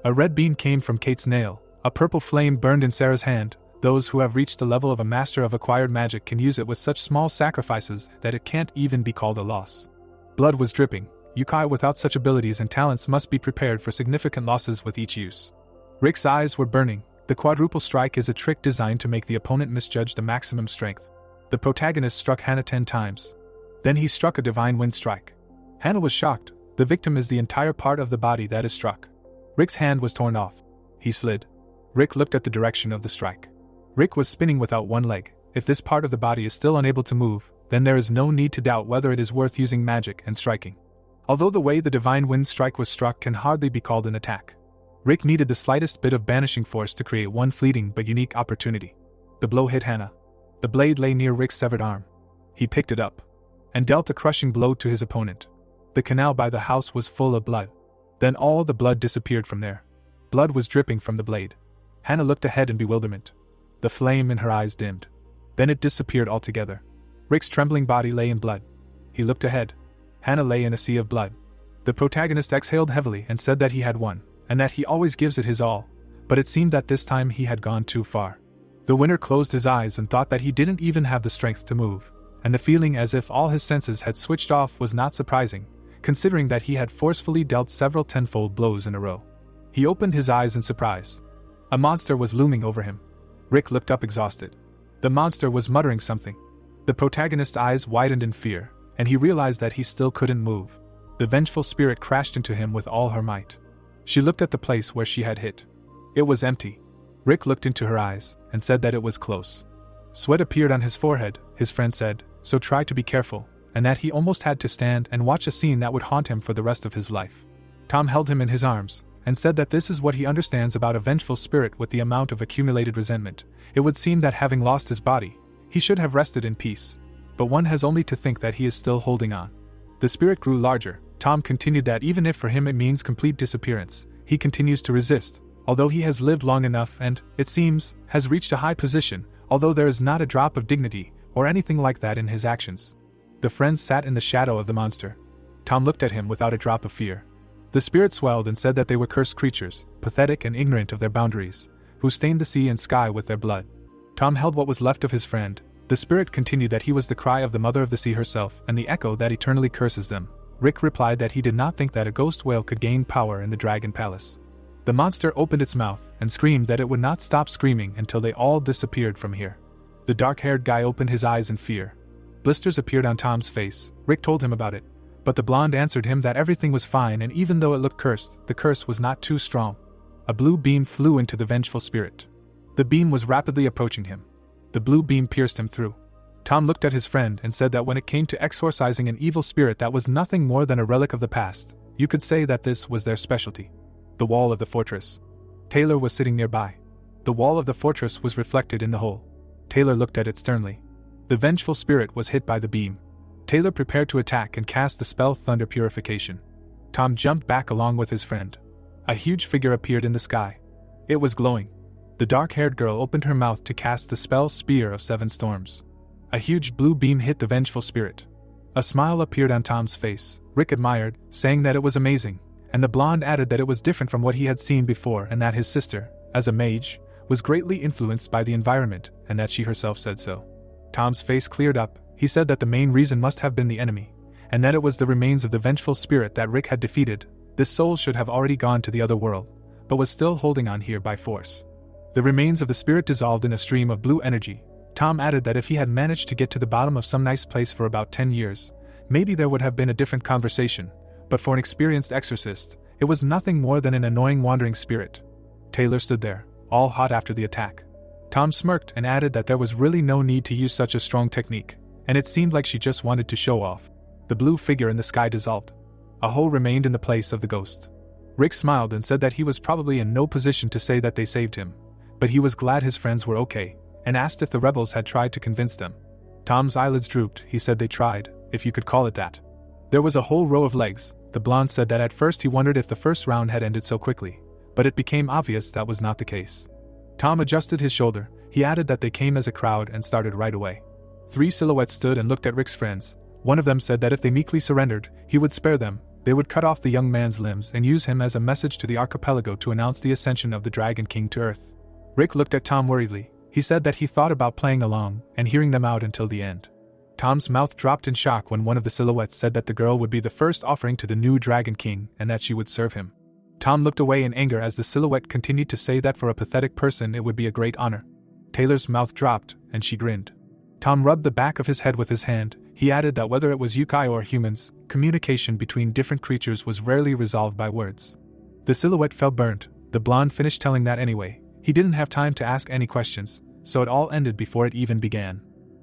A red beam came from Kate's nail. A purple flame burned in Sarah's hand. Those who have reached the level of a master of acquired magic can use it with such small sacrifices that it can't even be called a loss. Blood was dripping. Yokai without such abilities and talents must be prepared for significant losses with each use. Rick's eyes were burning. The quadruple strike is a trick designed to make the opponent misjudge the maximum strength. The protagonist struck Hannah 10 times. Then he struck a divine wind strike. Hannah was shocked. The victim is the entire part of the body that is struck. Rick's hand was torn off. He slid. Rick looked at the direction of the strike. Rick was spinning without one leg. If this part of the body is still unable to move, then there is no need to doubt whether it is worth using magic and striking. Although the way the divine wind strike was struck can hardly be called an attack. Rick needed the slightest bit of banishing force to create one fleeting but unique opportunity. The blow hit Hannah. The blade lay near Rick's severed arm. He picked it up and dealt a crushing blow to his opponent. The canal by the house was full of blood. Then all the blood disappeared from there. Blood was dripping from the blade. Hannah looked ahead in bewilderment. The flame in her eyes dimmed. Then it disappeared altogether. Rick's trembling body lay in blood. He looked ahead. Hannah lay in a sea of blood. The protagonist exhaled heavily and said that he had won, and that he always gives it his all, but it seemed that this time he had gone too far. The winner closed his eyes and thought that he didn't even have the strength to move, and the feeling as if all his senses had switched off was not surprising, considering that he had forcefully dealt several tenfold blows in a row. He opened his eyes in surprise. A monster was looming over him. Rick looked up exhausted. The monster was muttering something. The protagonist's eyes widened in fear, and he realized that he still couldn't move. The vengeful spirit crashed into him with all her might. She looked at the place where she had hit. It was empty. Rick looked into her eyes and said that it was close. Sweat appeared on his forehead. His friend said, so try to be careful, and that he almost had to stand and watch a scene that would haunt him for the rest of his life. Tom held him in his arms and said that this is what he understands about a vengeful spirit with the amount of accumulated resentment. It would seem that having lost his body, he should have rested in peace. But one has only to think that he is still holding on. The spirit grew larger. Tom continued that even if for him it means complete disappearance, he continues to resist, although he has lived long enough and, it seems, has reached a high position, although there is not a drop of dignity or anything like that in his actions. The friends sat in the shadow of the monster. Tom looked at him without a drop of fear. The spirit swelled and said that they were cursed creatures, pathetic and ignorant of their boundaries, who stained the sea and sky with their blood. Tom held what was left of his friend. The spirit continued that he was the cry of the mother of the sea herself and the echo that eternally curses them. Rick replied that he did not think that a ghost whale could gain power in the Dragon Palace. The monster opened its mouth and screamed that it would not stop screaming until they all disappeared from here. The dark-haired guy opened his eyes in fear. Blisters appeared on Tom's face. Rick told him about it, but the blonde answered him that everything was fine, and even though it looked cursed, the curse was not too strong. A blue beam flew into the vengeful spirit. The beam was rapidly approaching him. The blue beam pierced him through. Tom looked at his friend and said that when it came to exorcising an evil spirit that was nothing more than a relic of the past, you could say that this was their specialty. The wall of the fortress. Taylor was sitting nearby. The wall of the fortress was reflected in the hole. Taylor looked at it sternly. The vengeful spirit was hit by the beam. Taylor prepared to attack and cast the spell Thunder Purification. Tom jumped back along with his friend. A huge figure appeared in the sky. It was glowing. The dark-haired girl opened her mouth to cast the spell Spear of Seven Storms. A huge blue beam hit the vengeful spirit. A smile appeared on Tom's face. Rick admired, saying that it was amazing, and the blonde added that it was different from what he had seen before and that his sister, as a mage, was greatly influenced by the environment and that she herself said so. Tom's face cleared up. He said that the main reason must have been the enemy, and that it was the remains of the vengeful spirit that Rick had defeated. This soul should have already gone to the other world, but was still holding on here by force. The remains of the spirit dissolved in a stream of blue energy. Tom added that if he had managed to get to the bottom of some nice place for about 10 years, maybe there would have been a different conversation, but for an experienced exorcist, it was nothing more than an annoying wandering spirit. Taylor stood there, all hot after the attack. Tom smirked and added that there was really no need to use such a strong technique, and it seemed like she just wanted to show off. The blue figure in the sky dissolved. A hole remained in the place of the ghost. Rick smiled and said that he was probably in no position to say that they saved him, but he was glad his friends were okay, and asked if the rebels had tried to convince them. Tom's eyelids drooped. He said they tried, if you could call it that. There was a whole row of legs. The blonde said that at first he wondered if the first round had ended so quickly, but it became obvious that was not the case. Tom adjusted his shoulder. He added that they came as a crowd and started right away. 3 silhouettes stood and looked at Rick's friends. One of them said that if they meekly surrendered, he would spare them. They would cut off the young man's limbs and use him as a message to the archipelago to announce the ascension of the Dragon King to Earth. Rick looked at Tom worriedly. He said that he thought about playing along and hearing them out until the end. Tom's mouth dropped in shock when one of the silhouettes said that the girl would be the first offering to the new Dragon King and that she would serve him. Tom looked away in anger as the silhouette continued to say that for a pathetic person it would be a great honor. Taylor's mouth dropped, and she grinned. Tom rubbed the back of his head with his hand. He added that whether it was yokai or humans, communication between different creatures was rarely resolved by words. The silhouette felt burnt. The blonde finished telling that anyway. He didn't have time to ask any questions, so it all ended before it even began.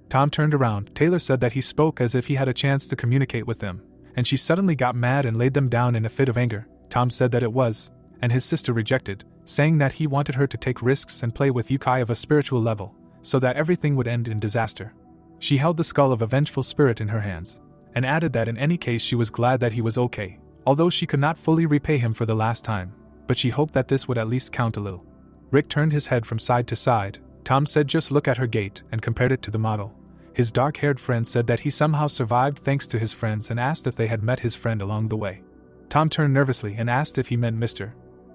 Tom turned around. Taylor said that he spoke as if he had a chance to communicate with them, and she suddenly got mad and laid them down in a fit of anger. Tom said that it was, and his sister rejected, saying that he wanted her to take risks and play with yokai of a spiritual level, so that everything would end in disaster. She held the skull of a vengeful spirit in her hands, and added that in any case she was glad that he was okay, although she could not fully repay him for the last time, but she hoped that this would at least count a little. Rick turned his head from side to side. Tom said just look at her gait and compared it to the model. His dark-haired friend said that he somehow survived thanks to his friends and asked if they had met his friend along the way. Tom turned nervously and asked if he meant Mr.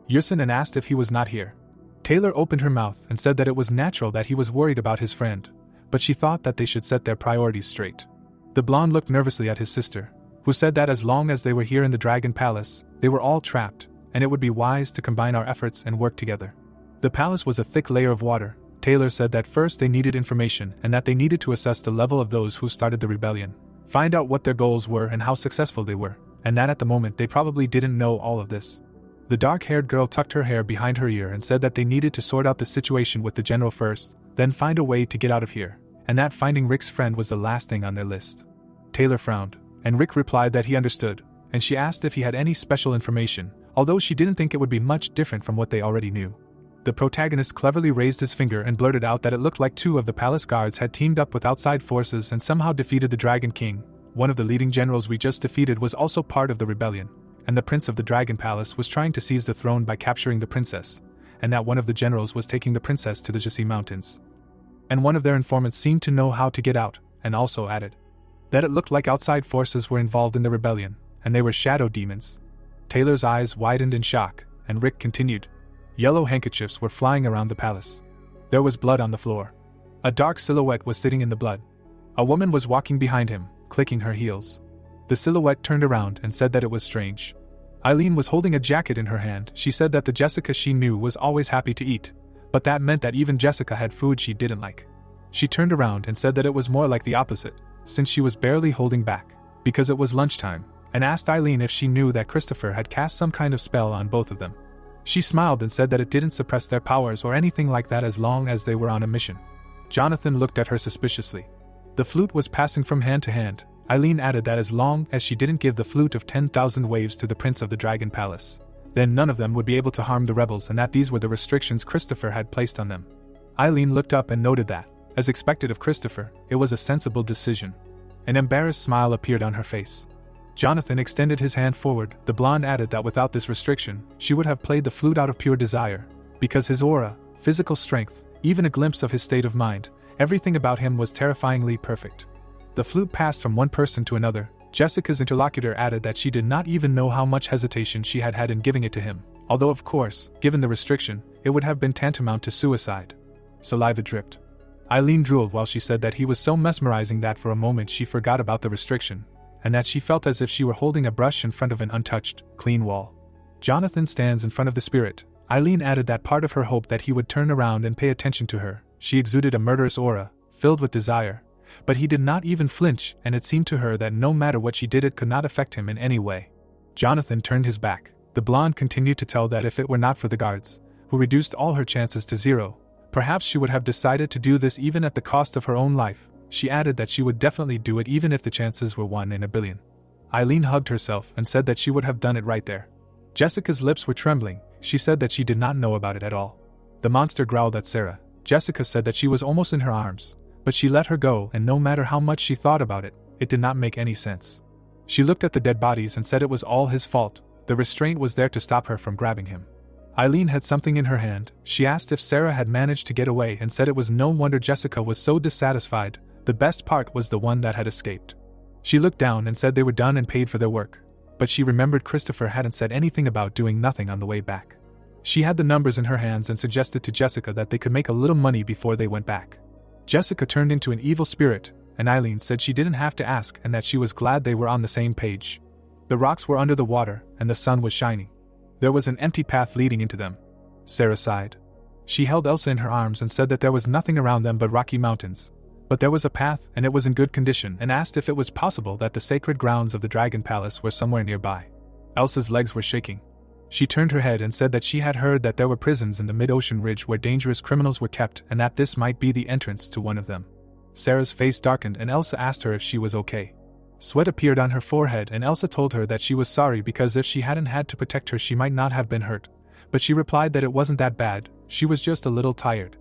Yerson and asked if he was not here. Taylor opened her mouth and said that it was natural that he was worried about his friend, but she thought that they should set their priorities straight. The blonde looked nervously at his sister, who said that as long as they were here in the Dragon Palace, they were all trapped, and it would be wise to combine our efforts and work together. The palace was a thick layer of water. Taylor said that first they needed information and that they needed to assess the level of those who started the rebellion, find out what their goals were and how successful they were, and that at the moment they probably didn't know all of this. The dark-haired girl tucked her hair behind her ear and said that they needed to sort out the situation with the general first, then find a way to get out of here, and that finding Rick's friend was the last thing on their list. Taylor frowned, and Rick replied that he understood, and she asked if he had any special information, although she didn't think it would be much different from what they already knew. The protagonist cleverly raised his finger and blurted out that it looked like 2 of the palace guards had teamed up with outside forces and somehow defeated the Dragon King. One of the leading generals we just defeated was also part of the rebellion, and the prince of the Dragon Palace was trying to seize the throne by capturing the princess, and that one of the generals was taking the princess to the Jesse Mountains. And one of their informants seemed to know how to get out, and also added that it looked like outside forces were involved in the rebellion, and they were shadow demons. Taylor's eyes widened in shock, and Rick continued. Yellow handkerchiefs were flying around the palace. There was blood on the floor. A dark silhouette was sitting in the blood. A woman was walking behind him, clicking her heels. The silhouette turned around and said that it was strange. Eileen was holding a jacket in her hand. She said that the Jessica she knew was always happy to eat, but that meant that even Jessica had food she didn't like. She turned around and said that it was more like the opposite, since she was barely holding back, because it was lunchtime, and asked Eileen if she knew that Christopher had cast some kind of spell on both of them. She smiled and said that it didn't suppress their powers or anything like that as long as they were on a mission. Jonathan looked at her suspiciously. The flute was passing from hand to hand. Eileen added that as long as she didn't give the flute of 10,000 waves to the prince of the Dragon Palace, then none of them would be able to harm the rebels and that these were the restrictions Christopher had placed on them. Eileen looked up and noted that, as expected of Christopher, it was a sensible decision. An embarrassed smile appeared on her face. Jonathan extended his hand forward. The blonde added that without this restriction, she would have played the flute out of pure desire, because his aura, physical strength, even a glimpse of his state of mind, everything about him was terrifyingly perfect. The flute passed from one person to another. Jessica's interlocutor added that she did not even know how much hesitation she had had in giving it to him, although of course, given the restriction, it would have been tantamount to suicide. Saliva dripped. Eileen drooled while she said that he was so mesmerizing that for a moment she forgot about the restriction, and that she felt as if she were holding a brush in front of an untouched, clean wall. Jonathan stands in front of the spirit. Eileen added that part of her hoped that he would turn around and pay attention to her. She exuded a murderous aura, filled with desire. But he did not even flinch, and it seemed to her that no matter what she did it could not affect him in any way. Jonathan turned his back. The blonde continued to tell that if it were not for the guards, who reduced all her chances to zero, perhaps she would have decided to do this even at the cost of her own life. She added that she would definitely do it even if the chances were 1 in a billion. Eileen hugged herself and said that she would have done it right there. Jessica's lips were trembling. She said that she did not know about it at all. The monster growled at Sarah. Jessica said that she was almost in her arms, but she let her go, and no matter how much she thought about it, it did not make any sense. She looked at the dead bodies and said it was all his fault. The restraint was there to stop her from grabbing him. Eileen had something in her hand. She asked if Sarah had managed to get away and said it was no wonder Jessica was so dissatisfied. The best part was the one that had escaped. She looked down and said they were done and paid for their work, but she remembered Christopher hadn't said anything about doing nothing on the way back. She had the numbers in her hands and suggested to Jessica that they could make a little money before they went back. Jessica turned into an evil spirit, and Eileen said she didn't have to ask and that she was glad they were on the same page. The rocks were under the water, and the sun was shining. There was an empty path leading into them. Sarah sighed. She held Elsa in her arms and said that there was nothing around them but rocky mountains. But there was a path, and it was in good condition, and asked if it was possible that the sacred grounds of the Dragon Palace were somewhere nearby. Elsa's legs were shaking. She turned her head and said that she had heard that there were prisons in the mid-ocean ridge where dangerous criminals were kept and that this might be the entrance to one of them. Sarah's face darkened and Elsa asked her if she was okay. Sweat appeared on her forehead and Elsa told her that she was sorry because if she hadn't had to protect her she might not have been hurt. But she replied that it wasn't that bad, she was just a little tired.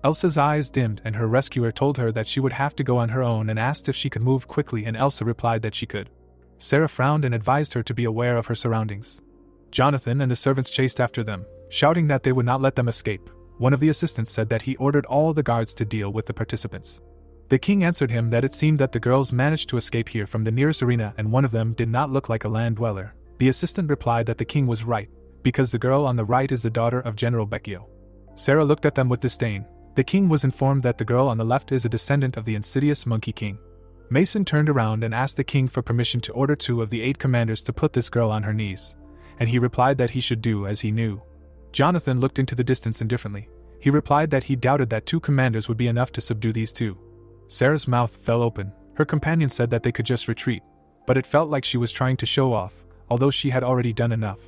Elsa's eyes dimmed and her rescuer told her that she would have to go on her own and asked if she could move quickly, and Elsa replied that she could. Sarah frowned and advised her to be aware of her surroundings. Jonathan and the servants chased after them, shouting that they would not let them escape. One of the assistants said that he ordered all the guards to deal with the participants. The king answered him that it seemed that the girls managed to escape here from the nearest arena and one of them did not look like a land dweller. The assistant replied that the king was right, because the girl on the right is the daughter of General Becchio. Sarah looked at them with disdain. The king was informed that the girl on the left is a descendant of the insidious Monkey King. Mason turned around and asked the king for permission to order 2 of the 8 commanders to put this girl on her knees, and he replied that he should do as he knew. Jonathan looked into the distance indifferently. He replied that he doubted that 2 commanders would be enough to subdue these 2. Sarah's mouth fell open. Her companion said that they could just retreat, but it felt like she was trying to show off, although she had already done enough.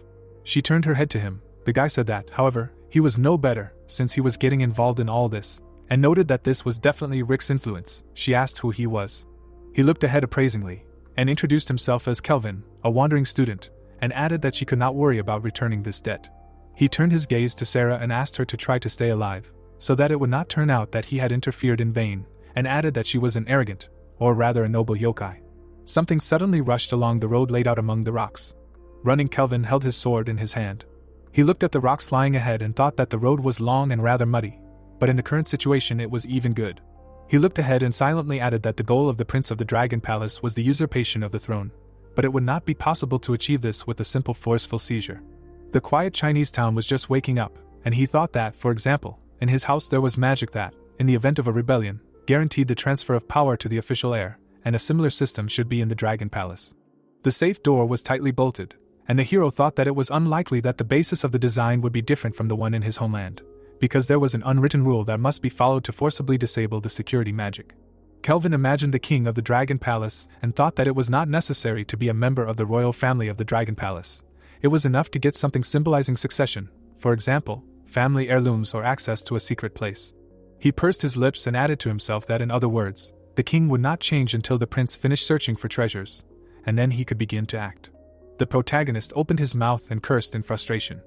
She turned her head to him. The guy said that, however, he was no better, since he was getting involved in all this, and noted that this was definitely Rick's influence. She asked who he was. He looked ahead appraisingly, and introduced himself as Kelvin, a wandering student, and added that she could not worry about returning this debt. He turned his gaze to Sarah and asked her to try to stay alive, so that it would not turn out that he had interfered in vain, and added that she was an arrogant, or rather a noble yokai. Something suddenly rushed along the road laid out among the rocks. Running, Kelvin held his sword in his hand. He looked at the rocks lying ahead and thought that the road was long and rather muddy, but in the current situation it was even good. He looked ahead and silently added that the goal of the Prince of the Dragon Palace was the usurpation of the throne, but it would not be possible to achieve this with a simple forceful seizure. The quiet Chinese town was just waking up, and he thought that, for example, in his house there was magic that, in the event of a rebellion, guaranteed the transfer of power to the official heir, and a similar system should be in the Dragon Palace. The safe door was tightly bolted, and the hero thought that it was unlikely that the basis of the design would be different from the one in his homeland, because there was an unwritten rule that must be followed to forcibly disable the security magic. Kelvin imagined the king of the Dragon Palace and thought that it was not necessary to be a member of the royal family of the Dragon Palace. It was enough to get something symbolizing succession, for example, family heirlooms or access to a secret place. He pursed his lips and added to himself that in other words, the king would not change until the prince finished searching for treasures, and then he could begin to act. The protagonist opened his mouth and cursed in frustration.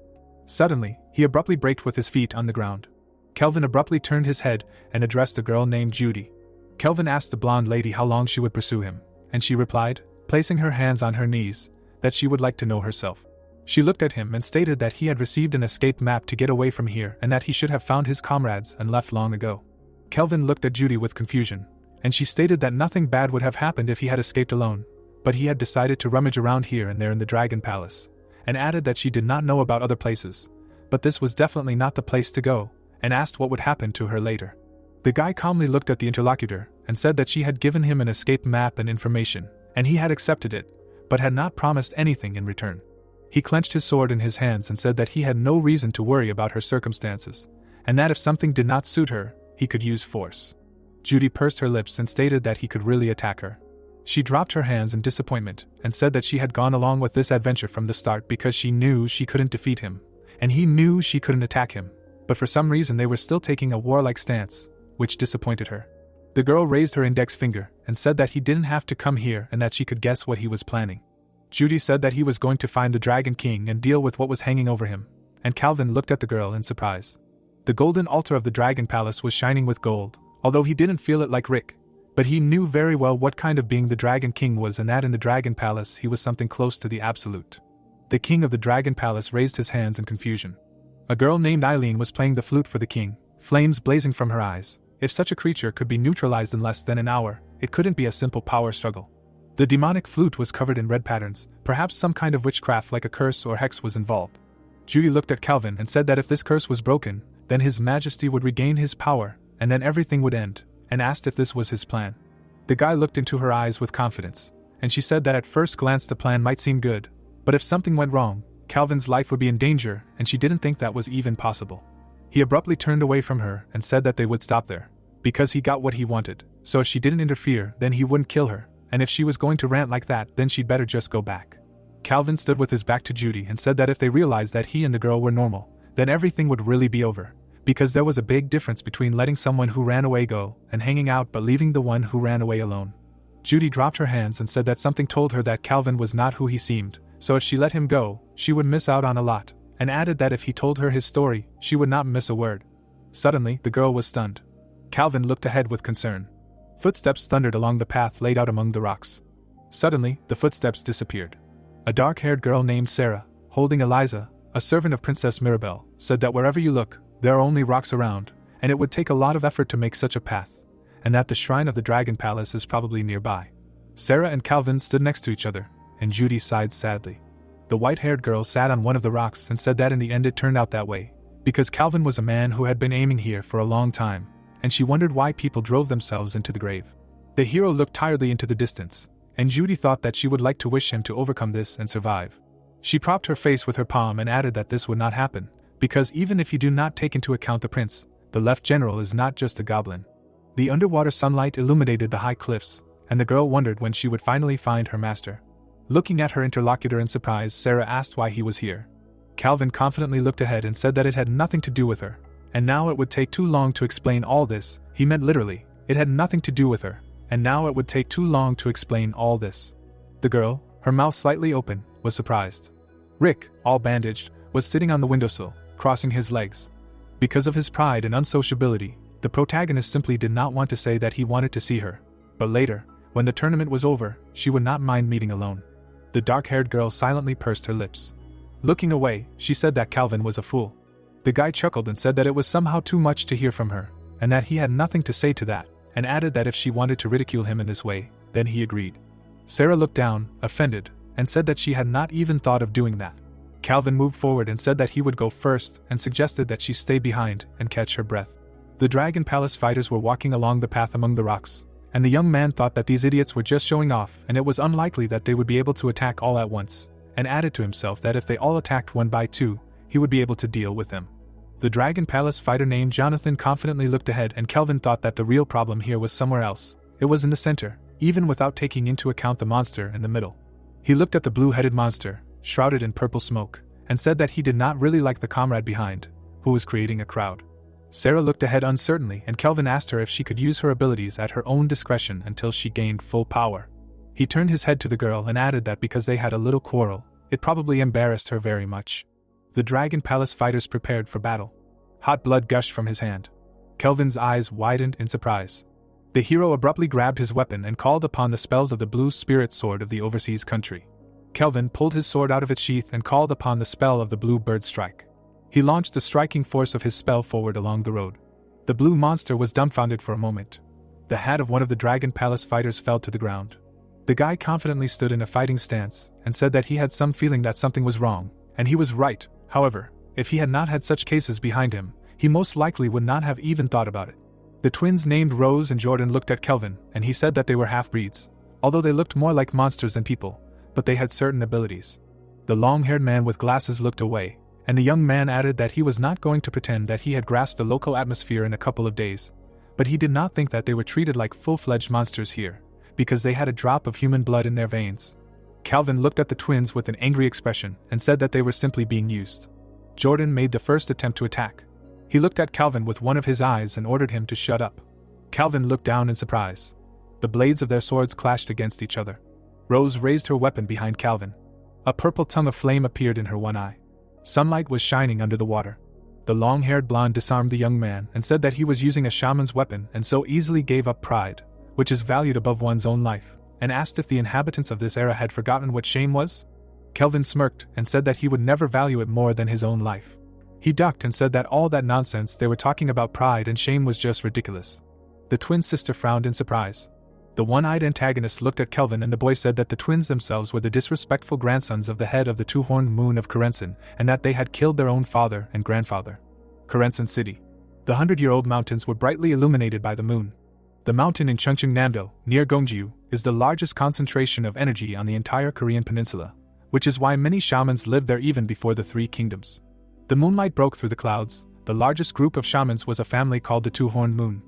Suddenly, he abruptly braked with his feet on the ground. Kelvin abruptly turned his head and addressed a girl named Judy. Kelvin asked the blonde lady how long she would pursue him, and she replied, placing her hands on her knees, that she would like to know herself. She looked at him and stated that he had received an escape map to get away from here and that he should have found his comrades and left long ago. Kelvin looked at Judy with confusion, and she stated that nothing bad would have happened if he had escaped alone, but he had decided to rummage around here and there in the Dragon Palace, and added that she did not know about other places, but this was definitely not the place to go, and asked what would happen to her later. The guy calmly looked at the interlocutor and said that she had given him an escape map and information, and he had accepted it, but had not promised anything in return. He clenched his sword in his hands and said that he had no reason to worry about her circumstances, and that if something did not suit her, he could use force. Judy pursed her lips and stated that he could really attack her. She dropped her hands in disappointment and said that she had gone along with this adventure from the start because she knew she couldn't defeat him, and he knew she couldn't attack him, but for some reason they were still taking a warlike stance, which disappointed her. The girl raised her index finger and said that he didn't have to come here and that she could guess what he was planning. Judy said that he was going to find the Dragon King and deal with what was hanging over him, and Calvin looked at the girl in surprise. The golden altar of the Dragon Palace was shining with gold, although he didn't feel it like Rick, but he knew very well what kind of being the Dragon King was, and that in the Dragon Palace he was something close to the absolute. The king of the Dragon Palace raised his hands in confusion. A girl named Eileen was playing the flute for the king, flames blazing from her eyes. If such a creature could be neutralized in less than an hour, it couldn't be a simple power struggle. The demonic flute was covered in red patterns, perhaps some kind of witchcraft like a curse or hex was involved. Judy looked at Calvin and said that if this curse was broken, then His Majesty would regain his power, and then everything would end, and asked if this was his plan. The guy looked into her eyes with confidence, and she said that at first glance the plan might seem good, but if something went wrong, Calvin's life would be in danger, and she didn't think that was even possible. He abruptly turned away from her and said that they would stop there, because he got what he wanted, so if she didn't interfere then he wouldn't kill her, and if she was going to rant like that then she'd better just go back. Calvin stood with his back to Judy and said that if they realized that he and the girl were normal, then everything would really be over, because there was a big difference between letting someone who ran away go and hanging out but leaving the one who ran away alone. Judy dropped her hands and said that something told her that Calvin was not who he seemed, so if she let him go, she would miss out on a lot, and added that if he told her his story, she would not miss a word. Suddenly, the girl was stunned. Calvin looked ahead with concern. Footsteps thundered along the path laid out among the rocks. Suddenly, the footsteps disappeared. A dark-haired girl named Sarah, holding Eliza, a servant of Princess Mirabelle, said that wherever you look, there are only rocks around, and it would take a lot of effort to make such a path, and that the shrine of the Dragon Palace is probably nearby. Sarah and Calvin stood next to each other, and Judy sighed sadly. The white-haired girl sat on one of the rocks and said that in the end it turned out that way, because Calvin was a man who had been aiming here for a long time, and she wondered why people drove themselves into the grave. The hero looked tiredly into the distance, and Judy thought that she would like to wish him to overcome this and survive. She propped her face with her palm and added that this would not happen, because even if you do not take into account the prince, the Left General is not just a goblin. The underwater sunlight illuminated the high cliffs, and the girl wondered when she would finally find her master. Looking at her interlocutor in surprise, Sarah asked why he was here. Calvin confidently looked ahead and said that it had nothing to do with her, and now it would take too long to explain all this. He meant literally, it had nothing to do with her, and now it would take too long to explain all this. The girl, her mouth slightly open, was surprised. Rick, all bandaged, was sitting on the windowsill, crossing his legs. Because of his pride and unsociability, the protagonist simply did not want to say that he wanted to see her, but later, when the tournament was over, she would not mind meeting alone. The dark-haired girl silently pursed her lips. Looking away, she said that Calvin was a fool. The guy chuckled and said that it was somehow too much to hear from her, and that he had nothing to say to that, and added that if she wanted to ridicule him in this way, then he agreed. Sarah looked down, offended, and said that she had not even thought of doing that. Calvin moved forward and said that he would go first and suggested that she stay behind and catch her breath. The Dragon Palace fighters were walking along the path among the rocks, and the young man thought that these idiots were just showing off and it was unlikely that they would be able to attack all at once, and added to himself that if they all attacked one by two, he would be able to deal with them. The Dragon Palace fighter named Jonathan confidently looked ahead, and Kelvin thought that the real problem here was somewhere else. It was in the center, even without taking into account the monster in the middle. He looked at the blue-headed monster, shrouded in purple smoke, and said that he did not really like the comrade behind, who was creating a crowd. Sarah looked ahead uncertainly, and Kelvin asked her if she could use her abilities at her own discretion until she gained full power. He turned his head to the girl and added that because they had a little quarrel, It probably embarrassed her very much. The Dragon Palace fighters prepared for battle. Hot blood gushed from his hand. Kelvin's eyes widened in surprise. The hero abruptly grabbed his weapon and called upon the spells of the blue spirit sword of the overseas country. Kelvin pulled his sword out of its sheath and called upon the spell of the blue bird strike. He launched the striking force of his spell forward along the road. The blue monster was dumbfounded for a moment. The hat of one of the Dragon Palace fighters fell to the ground. The guy confidently stood in a fighting stance and said that he had some feeling that something was wrong, and he was right. However, if he had not had such cases behind him, he most likely would not have even thought about it. The twins named Rose and Jordan looked at Kelvin, and he said that they were half-breeds, although they looked more like monsters than people, but they had certain abilities. The long-haired man with glasses looked away, and the young man added that he was not going to pretend that he had grasped the local atmosphere in a couple of days, but he did not think that they were treated like full-fledged monsters here, because they had a drop of human blood in their veins. Calvin looked at the twins with an angry expression and said that they were simply being used. Jordan made the first attempt to attack. He looked at Calvin with one of his eyes and ordered him to shut up. Calvin looked down in surprise. The blades of their swords clashed against each other. Rose raised her weapon behind Calvin. A purple tongue of flame appeared in her one eye. Sunlight was shining under the water. The long-haired blonde disarmed the young man and said that he was using a shaman's weapon and so easily gave up pride, which is valued above one's own life, and asked if the inhabitants of this era had forgotten what shame was. Kelvin smirked and said that he would never value it more than his own life. He ducked and said that all that nonsense they were talking about pride and shame was just ridiculous. The twin sister frowned in surprise. The one-eyed antagonist looked at Kelvin, and the boy said that the twins themselves were the disrespectful grandsons of the head of the two-horned moon of Kerensen, and that they had killed their own father and grandfather. Kerensen City. The 100-year-old mountains were brightly illuminated by the moon. The mountain in Chungcheongnam-do, near Gyeongju, is the largest concentration of energy on the entire Korean peninsula, which is why many shamans lived there even before the Three Kingdoms. The moonlight broke through the clouds. The largest group of shamans was a family called the Two-Horned Moon.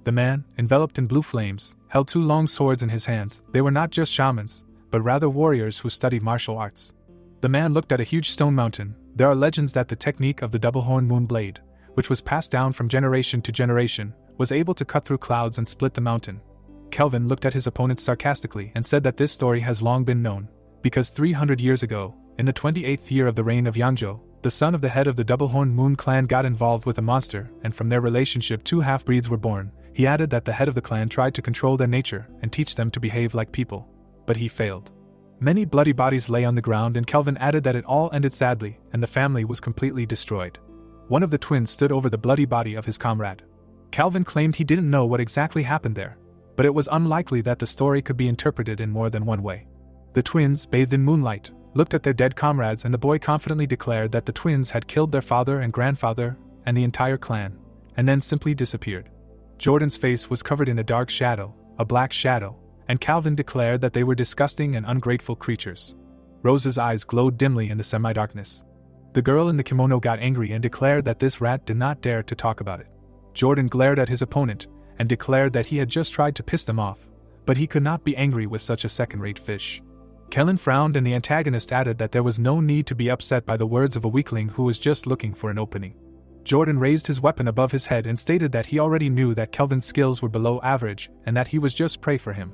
The man, enveloped in blue flames, held two long swords in his hands. They were not just shamans, but rather warriors who studied martial arts. The man looked at a huge stone mountain. There are legends that the technique of the double-horned moon blade, which was passed down from generation to generation, was able to cut through clouds and split the mountain. Kelvin looked at his opponents sarcastically and said that this story has long been known, because 300 years ago, in the 28th year of the reign of Yangzhou, the son of the head of the double-horned moon clan got involved with a monster, and from their relationship 2 half-breeds were born. He added that the head of the clan tried to control their nature and teach them to behave like people, but he failed. Many bloody bodies lay on the ground, and Kelvin added that it all ended sadly, and the family was completely destroyed. One of the twins stood over the bloody body of his comrade. Calvin claimed he didn't know what exactly happened there, but it was unlikely that the story could be interpreted in more than one way. The twins, bathed in moonlight, looked at their dead comrades, and the boy confidently declared that the twins had killed their father and grandfather and the entire clan, and then simply disappeared. Jordan's face was covered in a dark shadow, a black shadow, and Calvin declared that they were disgusting and ungrateful creatures. Rose's eyes glowed dimly in the semi-darkness. The girl in the kimono got angry and declared that this rat did not dare to talk about it. Jordan glared at his opponent and declared that he had just tried to piss them off, but he could not be angry with such a second-rate fish. Kellen frowned, and the antagonist added that there was no need to be upset by the words of a weakling who was just looking for an opening. Jordan raised his weapon above his head and stated that he already knew that Kelvin's skills were below average and that he was just prey for him.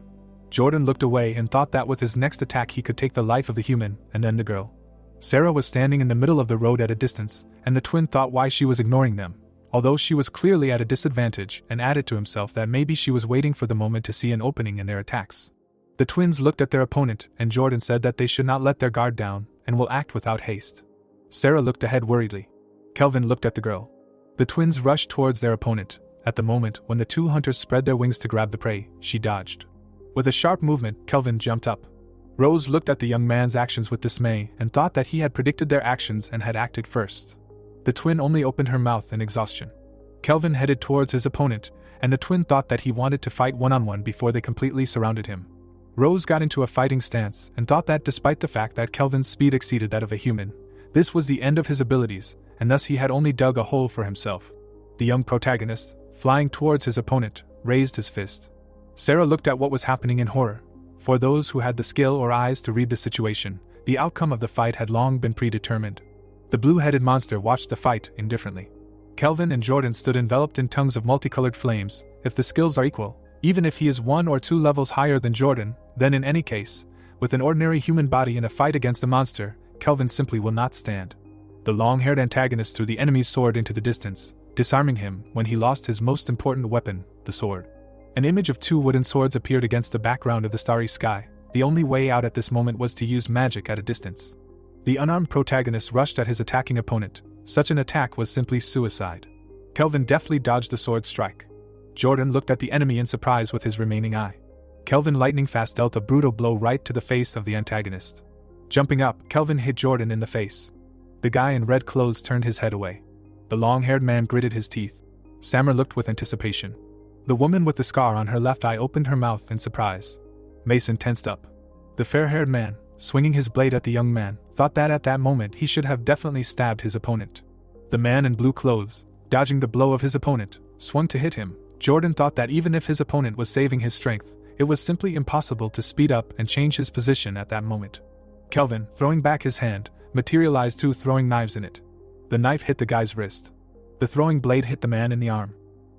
Jordan looked away and thought that with his next attack he could take the life of the human and then the girl. Sarah was standing in the middle of the road at a distance, and the twin thought why she was ignoring them, although she was clearly at a disadvantage, and added to himself that maybe she was waiting for the moment to see an opening in their attacks. The twins looked at their opponent, and Jordan said that they should not let their guard down and will act without haste. Sarah looked ahead worriedly. Kelvin looked at the girl. The twins rushed towards their opponent. At the moment when the two hunters spread their wings to grab the prey, she dodged. With a sharp movement, Kelvin jumped up. Rose looked at the young man's actions with dismay and thought that he had predicted their actions and had acted first. The twin only opened her mouth in exhaustion. Kelvin headed towards his opponent, and the twin thought that he wanted to fight one-on-one before they completely surrounded him. Rose got into a fighting stance and thought that despite the fact that Kelvin's speed exceeded that of a human, this was the end of his abilities, and thus he had only dug a hole for himself. The young protagonist, flying towards his opponent, raised his fist. Sarah looked at what was happening in horror. For those who had the skill or eyes to read the situation, the outcome of the fight had long been predetermined. The blue-headed monster watched the fight indifferently. Kelvin and Jordan stood enveloped in tongues of multicolored flames. If the skills are equal, even if he is 1 or 2 levels higher than Jordan, then in any case, with an ordinary human body in a fight against a monster, Kelvin simply will not stand. The long-haired antagonist threw the enemy's sword into the distance, disarming him when he lost his most important weapon, the sword. An image of two wooden swords appeared against the background of the starry sky. The only way out at this moment was to use magic at a distance. The unarmed protagonist rushed at his attacking opponent. Such an attack was simply suicide. Kelvin deftly dodged the sword's strike. Jordan looked at the enemy in surprise with his remaining eye. Kelvin lightning fast dealt a brutal blow right to the face of the antagonist. Jumping up, Kelvin hit Jordan in the face. The guy in red clothes turned his head away. The long-haired man gritted his teeth. Samar looked with anticipation. The woman with the scar on her left eye opened her mouth in surprise. Mason tensed up. The fair-haired man, swinging his blade at the young man, thought that at that moment he should have definitely stabbed his opponent. The man in blue clothes, dodging the blow of his opponent, swung to hit him. Jordan thought that even if his opponent was saving his strength, it was simply impossible to speed up and change his position at that moment. Kelvin, throwing back his hand, materialized two throwing knives in it. The knife hit the guy's wrist. The throwing blade hit the man in the arm.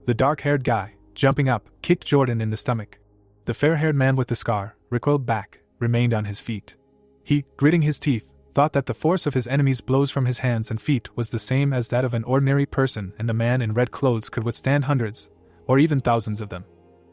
The dark-haired guy, jumping up, kicked Jordan in the stomach. The fair-haired man with the scar, recoiled back, remained on his feet. He, gritting his teeth, thought that the force of his enemy's blows from his hands and feet was the same as that of an ordinary person, and the man in red clothes could withstand hundreds, or even thousands of them.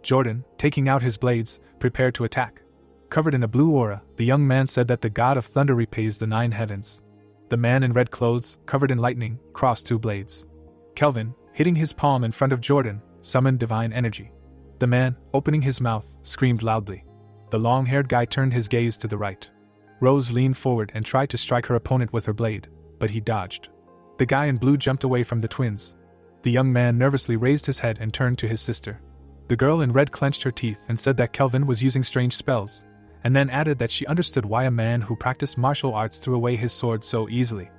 Jordan, taking out his blades, prepared to attack. Covered in a blue aura, the young man said that the god of thunder repays the 9 heavens. The man in red clothes, covered in lightning, crossed 2 blades. Kelvin, hitting his palm in front of Jordan, summoned divine energy. The man, opening his mouth, screamed loudly. The long-haired guy turned his gaze to the right. Rose leaned forward and tried to strike her opponent with her blade, but he dodged. The guy in blue jumped away from the twins. The young man nervously raised his head and turned to his sister. The girl in red clenched her teeth and said that Kelvin was using strange spells, and then added that she understood why a man who practiced martial arts threw away his sword so easily.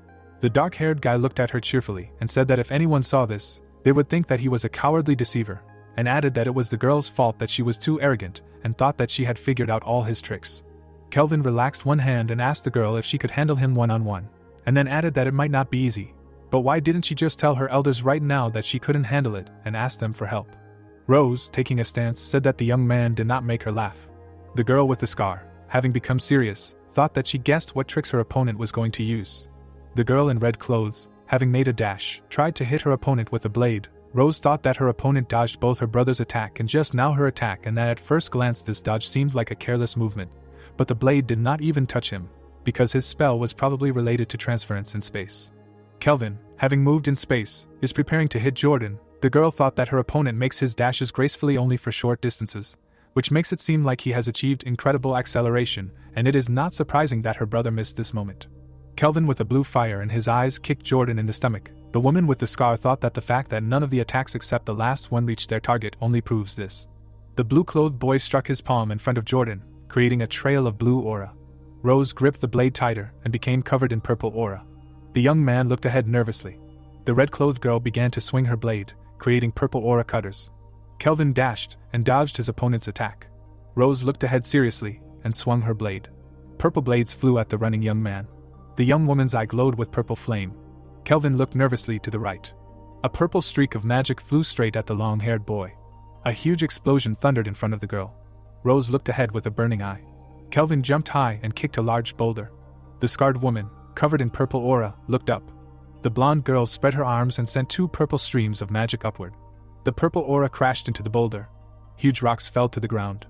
The dark-haired guy looked at her cheerfully and said that if anyone saw this, they would think that he was a cowardly deceiver, and added that it was the girl's fault that she was too arrogant and thought that she had figured out all his tricks. Kelvin relaxed one hand and asked the girl if she could handle him one-on-one, and then added that it might not be easy, but why didn't she just tell her elders right now that she couldn't handle it and ask them for help? Rose, taking a stance, said that the young man did not make her laugh. The girl with the scar, having become serious, thought that she guessed what tricks her opponent was going to use. The girl in red clothes, having made a dash, tried to hit her opponent with a blade. Rose thought that her opponent dodged both her brother's attack and just now her attack, and that at first glance this dodge seemed like a careless movement, but the blade did not even touch him, because his spell was probably related to transference in space. Kelvin, having moved in space, is preparing to hit Jordan. The girl thought that her opponent makes his dashes gracefully only for short distances, which makes it seem like he has achieved incredible acceleration, and it is not surprising that her brother missed this moment. Kelvin with a blue fire in his eyes kicked Jordan in the stomach. The woman with the scar thought that the fact that none of the attacks except the last one reached their target only proves this. The blue-clothed boy struck his palm in front of Jordan, creating a trail of blue aura. Rose gripped the blade tighter and became covered in purple aura. The young man looked ahead nervously. The red-clothed girl began to swing her blade, creating purple aura cutters. Kelvin dashed and dodged his opponent's attack. Rose looked ahead seriously and swung her blade. Purple blades flew at the running young man. The young woman's eye glowed with purple flame. Kelvin looked nervously to the right. A purple streak of magic flew straight at the long-haired boy. A huge explosion thundered in front of the girl. Rose looked ahead with a burning eye. Kelvin jumped high and kicked a large boulder. The scarred woman, covered in purple aura, looked up. The blonde girl spread her arms and sent 2 purple streams of magic upward. The purple aura crashed into the boulder. Huge rocks fell to the ground.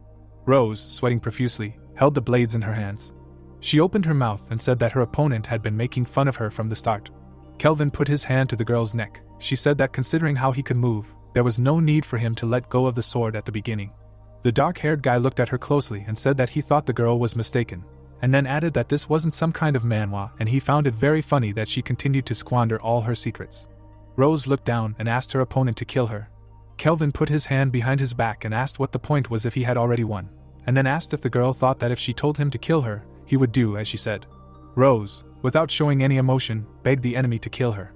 Rose, sweating profusely, held the blades in her hands. She opened her mouth and said that her opponent had been making fun of her from the start. Kelvin put his hand to the girl's neck. She said that considering how he could move, there was no need for him to let go of the sword at the beginning. The dark-haired guy looked at her closely and said that he thought the girl was mistaken, and then added that this wasn't some kind of manhwa, and he found it very funny that she continued to squander all her secrets. Rose looked down and asked her opponent to kill her. Kelvin put his hand behind his back and asked what the point was if he had already won, and then asked if the girl thought that if she told him to kill her, he would do as she said. Rose, without showing any emotion, begged the enemy to kill her.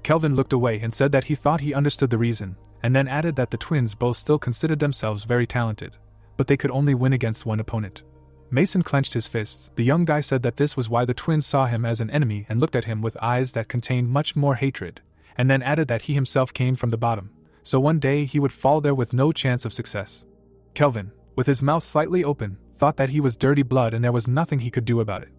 Kelvin looked away and said that he thought he understood the reason, and then added that the twins both still considered themselves very talented, but they could only win against one opponent. Mason clenched his fists. The young guy said that this was why the twins saw him as an enemy and looked at him with eyes that contained much more hatred, and then added that he himself came from the bottom, so one day he would fall there with no chance of success. Kelvin, with his mouth slightly open, thought that he was dirty blood and there was nothing he could do about it.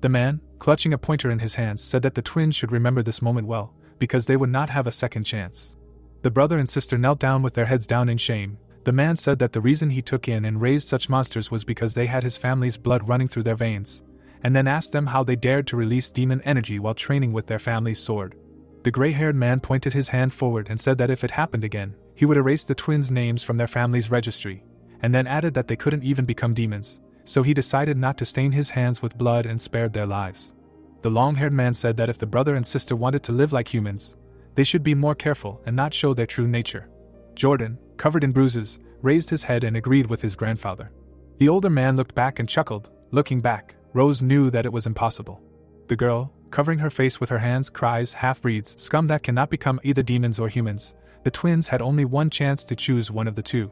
The man, clutching a pointer in his hands, said that the twins should remember this moment well, because they would not have a second chance. The brother and sister knelt down with their heads down in shame. The man said that the reason he took in and raised such monsters was because they had his family's blood running through their veins, and then asked them how they dared to release demon energy while training with their family's sword. The gray-haired man pointed his hand forward and said that if it happened again, he would erase the twins' names from their family's registry, and then added that they couldn't even become demons, so he decided not to stain his hands with blood and spared their lives. The long-haired man said that if the brother and sister wanted to live like humans, they should be more careful and not show their true nature. Jordan, covered in bruises, raised his head and agreed with his grandfather. The older man looked back and chuckled. Looking back, Rose knew that it was impossible. The girl, covering her face with her hands, cries, "Half-breeds, scum that cannot become either demons or humans." The twins had only one chance to choose one of the two.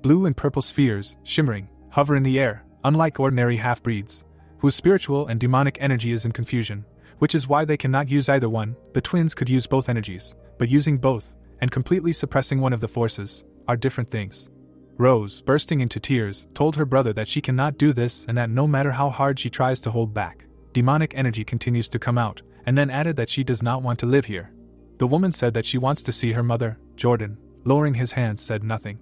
Blue and purple spheres, shimmering, hover in the air, unlike ordinary half-breeds, whose spiritual and demonic energy is in confusion, which is why they cannot use either one. The twins could use both energies, but using both, and completely suppressing one of the forces, are different things. Rose, bursting into tears, told her brother that she cannot do this and that no matter how hard she tries to hold back, demonic energy continues to come out, and then added that she does not want to live here. The woman said that she wants to see her mother. Jordan, lowering his hands, said nothing.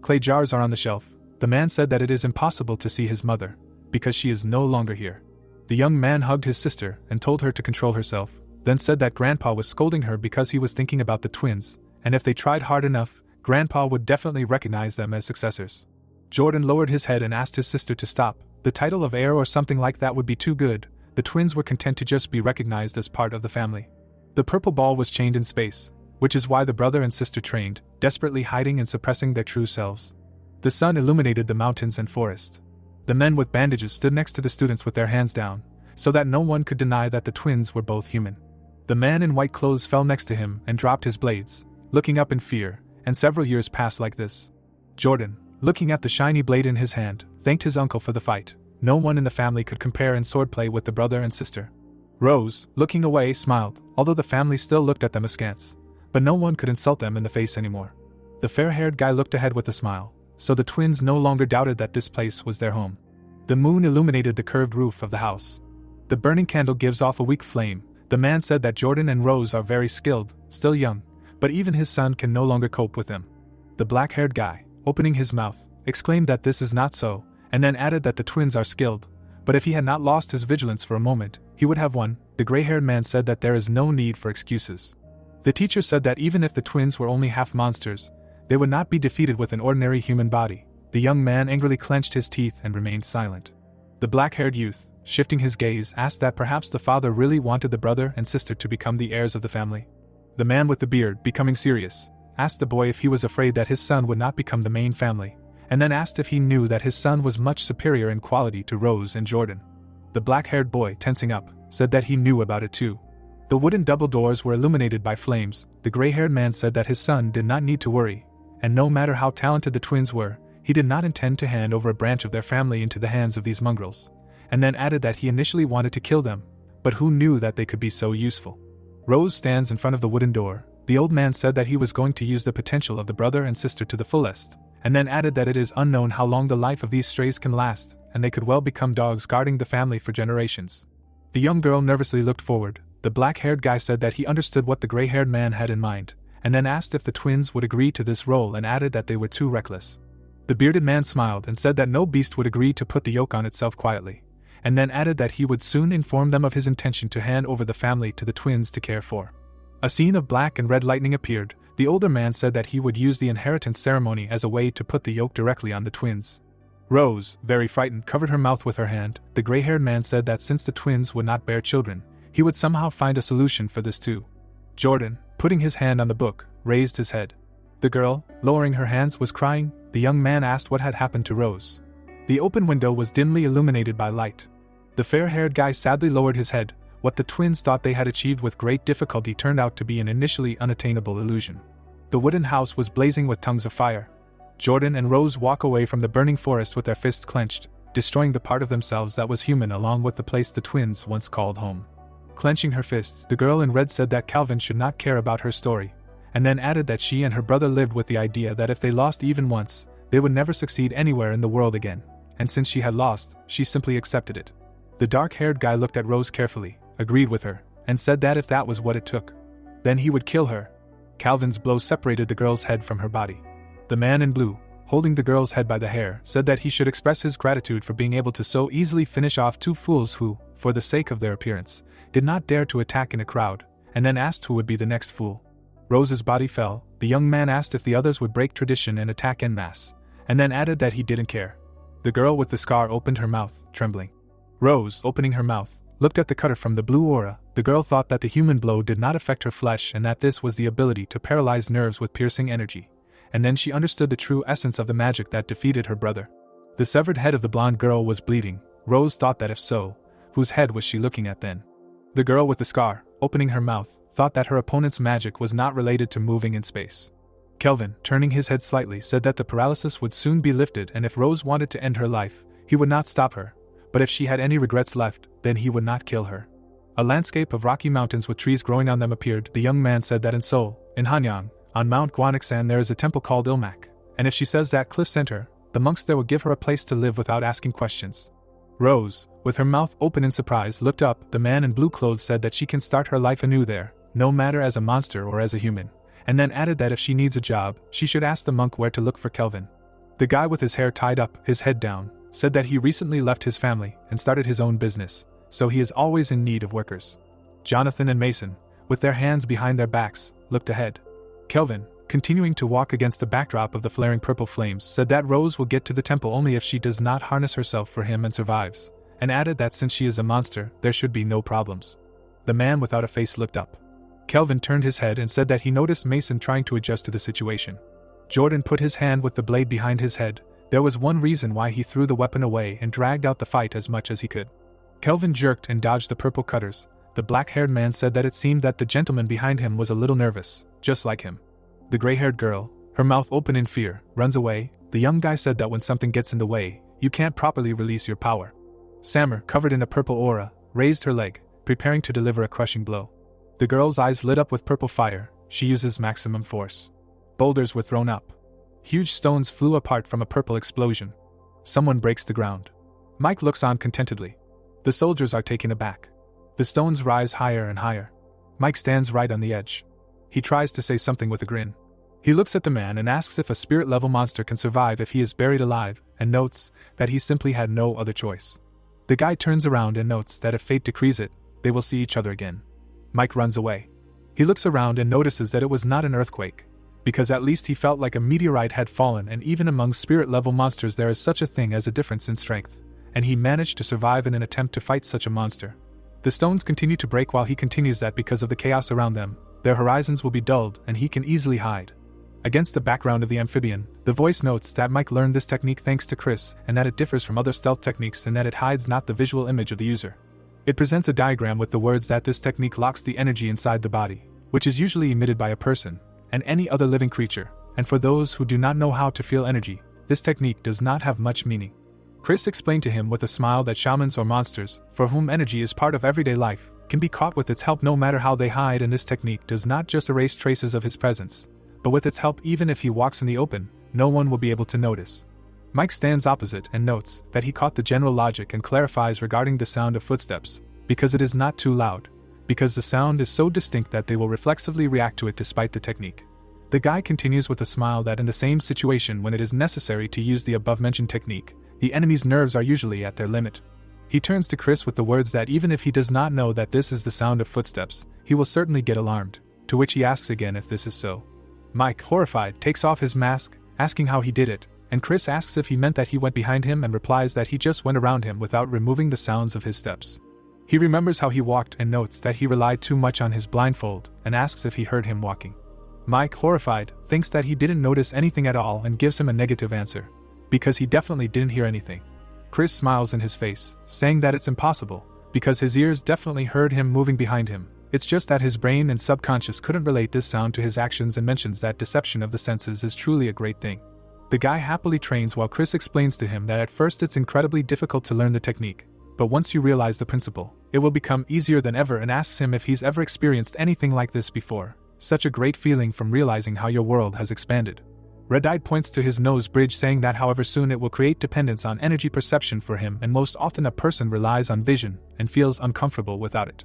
Clay jars are on the shelf. The man said that it is impossible to see his mother, because she is no longer here. The young man hugged his sister and told her to control herself, then said that Grandpa was scolding her because he was thinking about the twins, and if they tried hard enough, Grandpa would definitely recognize them as successors. Jordan lowered his head and asked his sister to stop. The title of heir or something like that would be too good. The twins were content to just be recognized as part of the family. The purple ball was chained in space, which is why the brother and sister trained, desperately hiding and suppressing their true selves. The sun illuminated the mountains and forest. The men with bandages stood next to the students with their hands down, so that no one could deny that the twins were both human. The man in white clothes fell next to him and dropped his blades, looking up in fear, and several years passed like this. Jordan, looking at the shiny blade in his hand, thanked his uncle for the fight. No one in the family could compare in swordplay with the brother and sister. Rose, looking away, smiled, although the family still looked at them askance, but no one could insult them in the face anymore. The fair-haired guy looked ahead with a smile, so the twins no longer doubted that this place was their home. The moon illuminated the curved roof of the house. The burning candle gives off a weak flame. The man said that Jordan and Rose are very skilled, still young, but even his son can no longer cope with them. The black-haired guy, opening his mouth, exclaimed that this is not so, and then added that the twins are skilled, but if he had not lost his vigilance for a moment, he would have won. The gray-haired man said that there is no need for excuses. The teacher said that even if the twins were only half monsters, they would not be defeated with an ordinary human body. The young man angrily clenched his teeth and remained silent. The black-haired youth, shifting his gaze, asked that perhaps the father really wanted the brother and sister to become the heirs of the family. The man with the beard, becoming serious, asked the boy if he was afraid that his son would not become the main family, and then asked if he knew that his son was much superior in quality to Rose and Jordan. The black-haired boy, tensing up, said that he knew about it too. The wooden double doors were illuminated by flames. The gray-haired man said that his son did not need to worry, and no matter how talented the twins were, he did not intend to hand over a branch of their family into the hands of these mongrels, and then added that he initially wanted to kill them, but who knew that they could be so useful. Rose stands in front of the wooden door. The old man said that he was going to use the potential of the brother and sister to the fullest, and then added that it is unknown how long the life of these strays can last, and they could well become dogs guarding the family for generations. The young girl nervously looked forward. The black-haired guy said that he understood what the gray-haired man had in mind, and then asked if the twins would agree to this role and added that they were too reckless. The bearded man smiled and said that no beast would agree to put the yoke on itself quietly, and then added that he would soon inform them of his intention to hand over the family to the twins to care for. A scene of black and red lightning appeared. The older man said that he would use the inheritance ceremony as a way to put the yoke directly on the twins. Rose, very frightened, covered her mouth with her hand. The gray-haired man said that since the twins would not bear children, he would somehow find a solution for this too. Jordan, putting his hand on the book, raised his head. The girl, lowering her hands, was crying. The young man asked what had happened to Rose. The open window was dimly illuminated by light. The fair-haired guy sadly lowered his head. What the twins thought they had achieved with great difficulty turned out to be an initially unattainable illusion. The wooden house was blazing with tongues of fire. Jordan and Rose walk away from the burning forest with their fists clenched, destroying the part of themselves that was human along with the place the twins once called home. Clenching her fists, the girl in red said that Calvin should not care about her story, and then added that she and her brother lived with the idea that if they lost even once, they would never succeed anywhere in the world again, and since she had lost, she simply accepted it. The dark-haired guy looked at Rose carefully. agreed with her, and said that if that was what it took, then he would kill her. Calvin's blow separated the girl's head from her body. The man in blue, holding the girl's head by the hair, said that he should express his gratitude for being able to so easily finish off two fools who, for the sake of their appearance, did not dare to attack in a crowd, and then asked who would be the next fool. Rose's body fell. The young man asked if the others would break tradition and attack en masse, and then added that he didn't care. The girl with the scar opened her mouth, trembling. Rose, opening her mouth, looked at the cutter from the blue aura. The girl thought that the human blow did not affect her flesh and that this was the ability to paralyze nerves with piercing energy, and then she understood the true essence of the magic that defeated her brother. The severed head of the blonde girl was bleeding. Rose thought that if so, whose head was she looking at then? The girl with the scar, opening her mouth, thought that her opponent's magic was not related to moving in space. Kelvin, turning his head slightly, said that the paralysis would soon be lifted, and if Rose wanted to end her life, he would not stop her, but if she had any regrets left, then he would not kill her. A landscape of rocky mountains with trees growing on them appeared. The young man said that in Seoul, in Hanyang, on Mount Gwanaksan there is a temple called Ilmak, and if she says that cliff sent her, the monks there will give her a place to live without asking questions. Rose, with her mouth open in surprise, looked up. The man in blue clothes said that she can start her life anew there, no matter as a monster or as a human, and then added that if she needs a job, she should ask the monk where to look for Kelvin. The guy with his hair tied up, his head down, said that he recently left his family and started his own business, so he is always in need of workers. Jonathan and Mason, with their hands behind their backs, looked ahead. Kelvin, continuing to walk against the backdrop of the flaring purple flames, said that Rose will get to the temple only if she does not harness herself for him and survives, and added that since she is a monster, there should be no problems. The man without a face looked up. Kelvin turned his head and said that he noticed Mason trying to adjust to the situation. Jordan put his hand with the blade behind his head. There was one reason why he threw the weapon away and dragged out the fight as much as he could. Kelvin jerked and dodged the purple cutters. The black-haired man said that it seemed that the gentleman behind him was a little nervous, just like him. The gray-haired girl, her mouth open in fear, runs away. The young guy said that when something gets in the way, you can't properly release your power. Sammer, covered in a purple aura, raised her leg, preparing to deliver a crushing blow. The girl's eyes lit up with purple fire. She uses maximum force. Boulders were thrown up. Huge stones flew apart from a purple explosion. Someone breaks the ground. Mike looks on contentedly. The soldiers are taken aback. The stones rise higher and higher. Mike stands right on the edge. He tries to say something with a grin. He looks at the man and asks if a spirit-level monster can survive if he is buried alive, and notes that he simply had no other choice. The guy turns around and notes that if fate decrees it, they will see each other again. Mike runs away. He looks around and notices that it was not an earthquake, because at least he felt like a meteorite had fallen, and even among spirit-level monsters there is such a thing as a difference in strength, and he managed to survive in an attempt to fight such a monster. The stones continue to break while he continues that because of the chaos around them, their horizons will be dulled and he can easily hide. Against the background of the amphibian, the voice notes that Mike learned this technique thanks to Chris, and that it differs from other stealth techniques in that it hides not the visual image of the user. It presents a diagram with the words that this technique locks the energy inside the body, which is usually emitted by a person and any other living creature, and for those who do not know how to feel energy, this technique does not have much meaning. Chris explained to him with a smile that shamans or monsters, for whom energy is part of everyday life, can be caught with its help no matter how they hide, and this technique does not just erase traces of his presence, but with its help even if he walks in the open, no one will be able to notice. Mike stands opposite and notes that he caught the general logic and clarifies regarding the sound of footsteps, because it is not too loud, because the sound is so distinct that they will reflexively react to it despite the technique. The guy continues with a smile that in the same situation when it is necessary to use the above-mentioned technique, the enemy's nerves are usually at their limit. He turns to Chris with the words that even if he does not know that this is the sound of footsteps, he will certainly get alarmed, to which he asks again if this is so. Mike, horrified, takes off his mask, asking how he did it, and Chris asks if he meant that he went behind him and replies that he just went around him without removing the sounds of his steps. He remembers how he walked and notes that he relied too much on his blindfold and asks if he heard him walking. Mike, horrified, thinks that he didn't notice anything at all and gives him a negative answer, because he definitely didn't hear anything. Chris smiles in his face, saying that it's impossible, because his ears definitely heard him moving behind him. It's just that his brain and subconscious couldn't relate this sound to his actions, and mentions that deception of the senses is truly a great thing. The guy happily trains while Chris explains to him that at first it's incredibly difficult to learn the technique, but once you realize the principle, it will become easier than ever, and asks him if he's ever experienced anything like this before. Such a great feeling from realizing how your world has expanded. Red-eyed points to his nose bridge, saying that however soon it will create dependence on energy perception for him, and most often a person relies on vision and feels uncomfortable without it.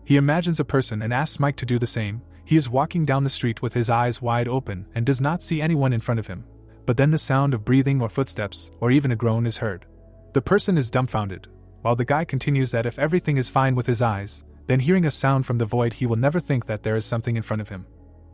He imagines a person and asks Mike to do the same. He is walking down the street with his eyes wide open and does not see anyone in front of him. But then the sound of breathing or footsteps, or even a groan is heard. The person is dumbfounded, while the guy continues that if everything is fine with his eyes, then hearing a sound from the void he will never think that there is something in front of him.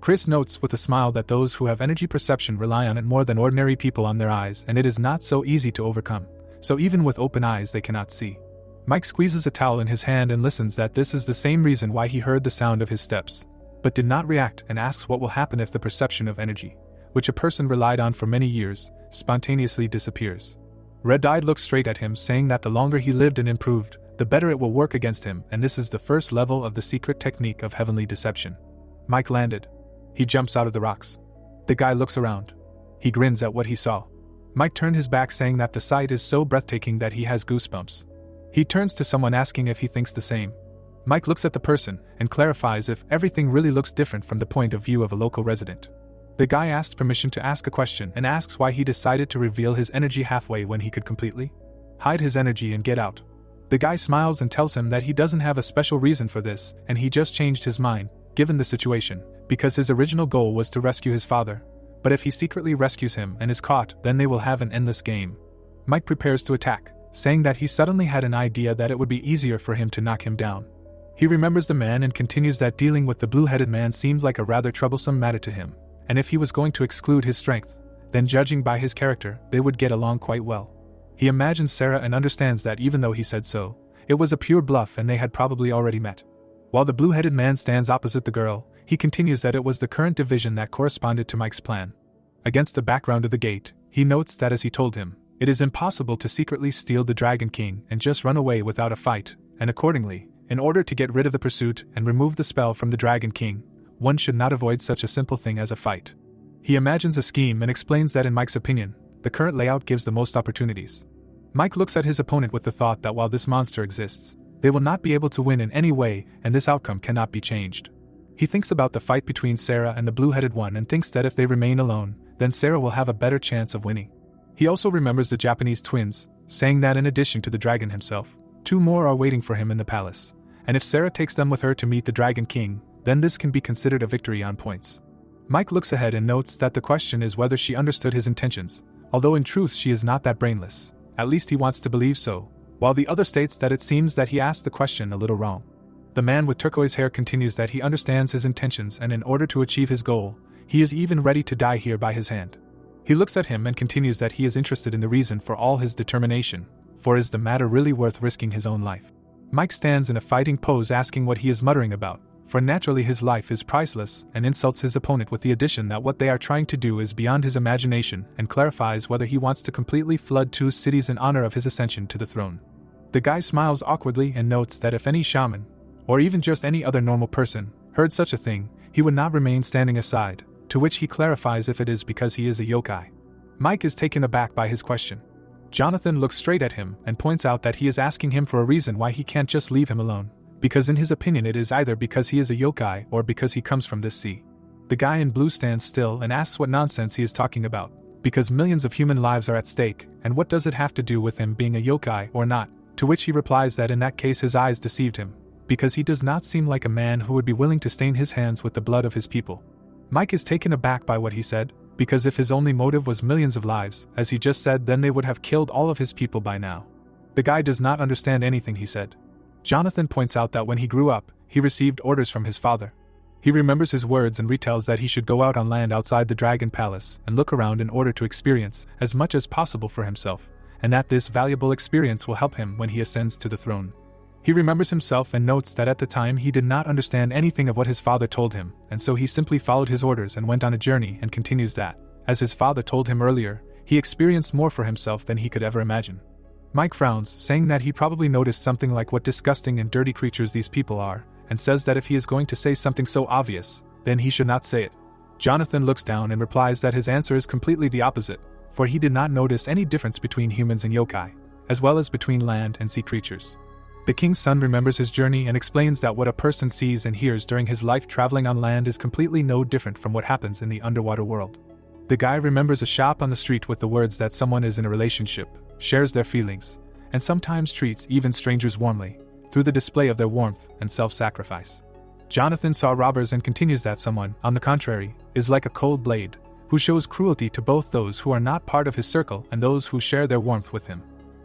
Chris notes with a smile that those who have energy perception rely on it more than ordinary people on their eyes, and it is not so easy to overcome, so even with open eyes they cannot see. Mike squeezes a towel in his hand and listens that this is the same reason why he heard the sound of his steps, but did not react, and asks what will happen if the perception of energy, which a person relied on for many years, spontaneously disappears. Red-Eyed looks straight at him, saying that the longer he lived and improved, the better it will work against him, and this is the first level of the secret technique of heavenly deception. Mike landed. He jumps out of the rocks. The guy looks around. He grins at what he saw. Mike turned his back, saying that the sight is so breathtaking that he has goosebumps. He turns to someone asking if he thinks the same. Mike looks at the person and clarifies if everything really looks different from the point of view of a local resident. The guy asks permission to ask a question and asks why he decided to reveal his energy halfway when he could completely hide his energy and get out. The guy smiles and tells him that he doesn't have a special reason for this, and he just changed his mind, given the situation, because his original goal was to rescue his father. But if he secretly rescues him and is caught, then they will have an endless game. Mike prepares to attack, saying that he suddenly had an idea that it would be easier for him to knock him down. He remembers the man and continues that dealing with the blue-headed man seemed like a rather troublesome matter to him, and if he was going to exclude his strength, then judging by his character, they would get along quite well. He imagines Sarah and understands that even though he said so, it was a pure bluff and they had probably already met. While the blue-headed man stands opposite the girl, he continues that it was the current division that corresponded to Mike's plan. Against the background of the gate, he notes that as he told him, it is impossible to secretly steal the Dragon King and just run away without a fight, and accordingly, in order to get rid of the pursuit and remove the spell from the Dragon King, one should not avoid such a simple thing as a fight. He imagines a scheme and explains that in Mike's opinion, the current layout gives the most opportunities. Mike looks at his opponent with the thought that while this monster exists, they will not be able to win in any way, and this outcome cannot be changed. He thinks about the fight between Sarah and the blue-headed one and thinks that if they remain alone, then Sarah will have a better chance of winning. He also remembers the Japanese twins, saying that in addition to the dragon himself, 2 more are waiting for him in the palace, and if Sarah takes them with her to meet the Dragon King, then this can be considered a victory on points. Mike looks ahead and notes that the question is whether she understood his intentions, although in truth she is not that brainless, at least he wants to believe so, while the other states that it seems that he asked the question a little wrong. The man with turquoise hair continues that he understands his intentions and in order to achieve his goal, he is even ready to die here by his hand. He looks at him and continues that he is interested in the reason for all his determination, for is the matter really worth risking his own life? Mike stands in a fighting pose asking what he is muttering about, for naturally his life is priceless, and insults his opponent with the addition that what they are trying to do is beyond his imagination, and clarifies whether he wants to completely flood 2 cities in honor of his ascension to the throne. The guy smiles awkwardly and notes that if any shaman, or even just any other normal person, heard such a thing, he would not remain standing aside, to which he clarifies if it is because he is a yokai. Mike is taken aback by his question. Jonathan looks straight at him and points out that he is asking him for a reason why he can't just leave him alone, because in his opinion it is either because he is a yokai or because he comes from this sea. The guy in blue stands still and asks what nonsense he is talking about, because millions of human lives are at stake, and what does it have to do with him being a yokai or not, to which he replies that in that case his eyes deceived him, because he does not seem like a man who would be willing to stain his hands with the blood of his people. Mike is taken aback by what he said, because if his only motive was millions of lives, as he just said, then they would have killed all of his people by now. The guy does not understand anything he said. Jonathan points out that when he grew up, he received orders from his father. He remembers his words and retells that he should go out on land outside the Dragon Palace and look around in order to experience as much as possible for himself, and that this valuable experience will help him when he ascends to the throne. He remembers himself and notes that at the time he did not understand anything of what his father told him, and so he simply followed his orders and went on a journey, and continues that, as his father told him earlier, he experienced more for himself than he could ever imagine. Mike frowns, saying that he probably noticed something like what disgusting and dirty creatures these people are, and says that if he is going to say something so obvious, then he should not say it. Jonathan looks down and replies that his answer is completely the opposite, for he did not notice any difference between humans and yokai, as well as between land and sea creatures. The king's son remembers his journey and explains that what a person sees and hears during his life traveling on land is completely no different from what happens in the underwater world. The guy remembers a shop on the street with the words that someone is in a relationship, shares their feelings, and sometimes treats even strangers warmly, through the display of their warmth and self-sacrifice. Jonathan saw robbers and continues that someone, on the contrary, is like a cold blade, who shows cruelty to both those who are not part of his circle and those who share their warmth with him.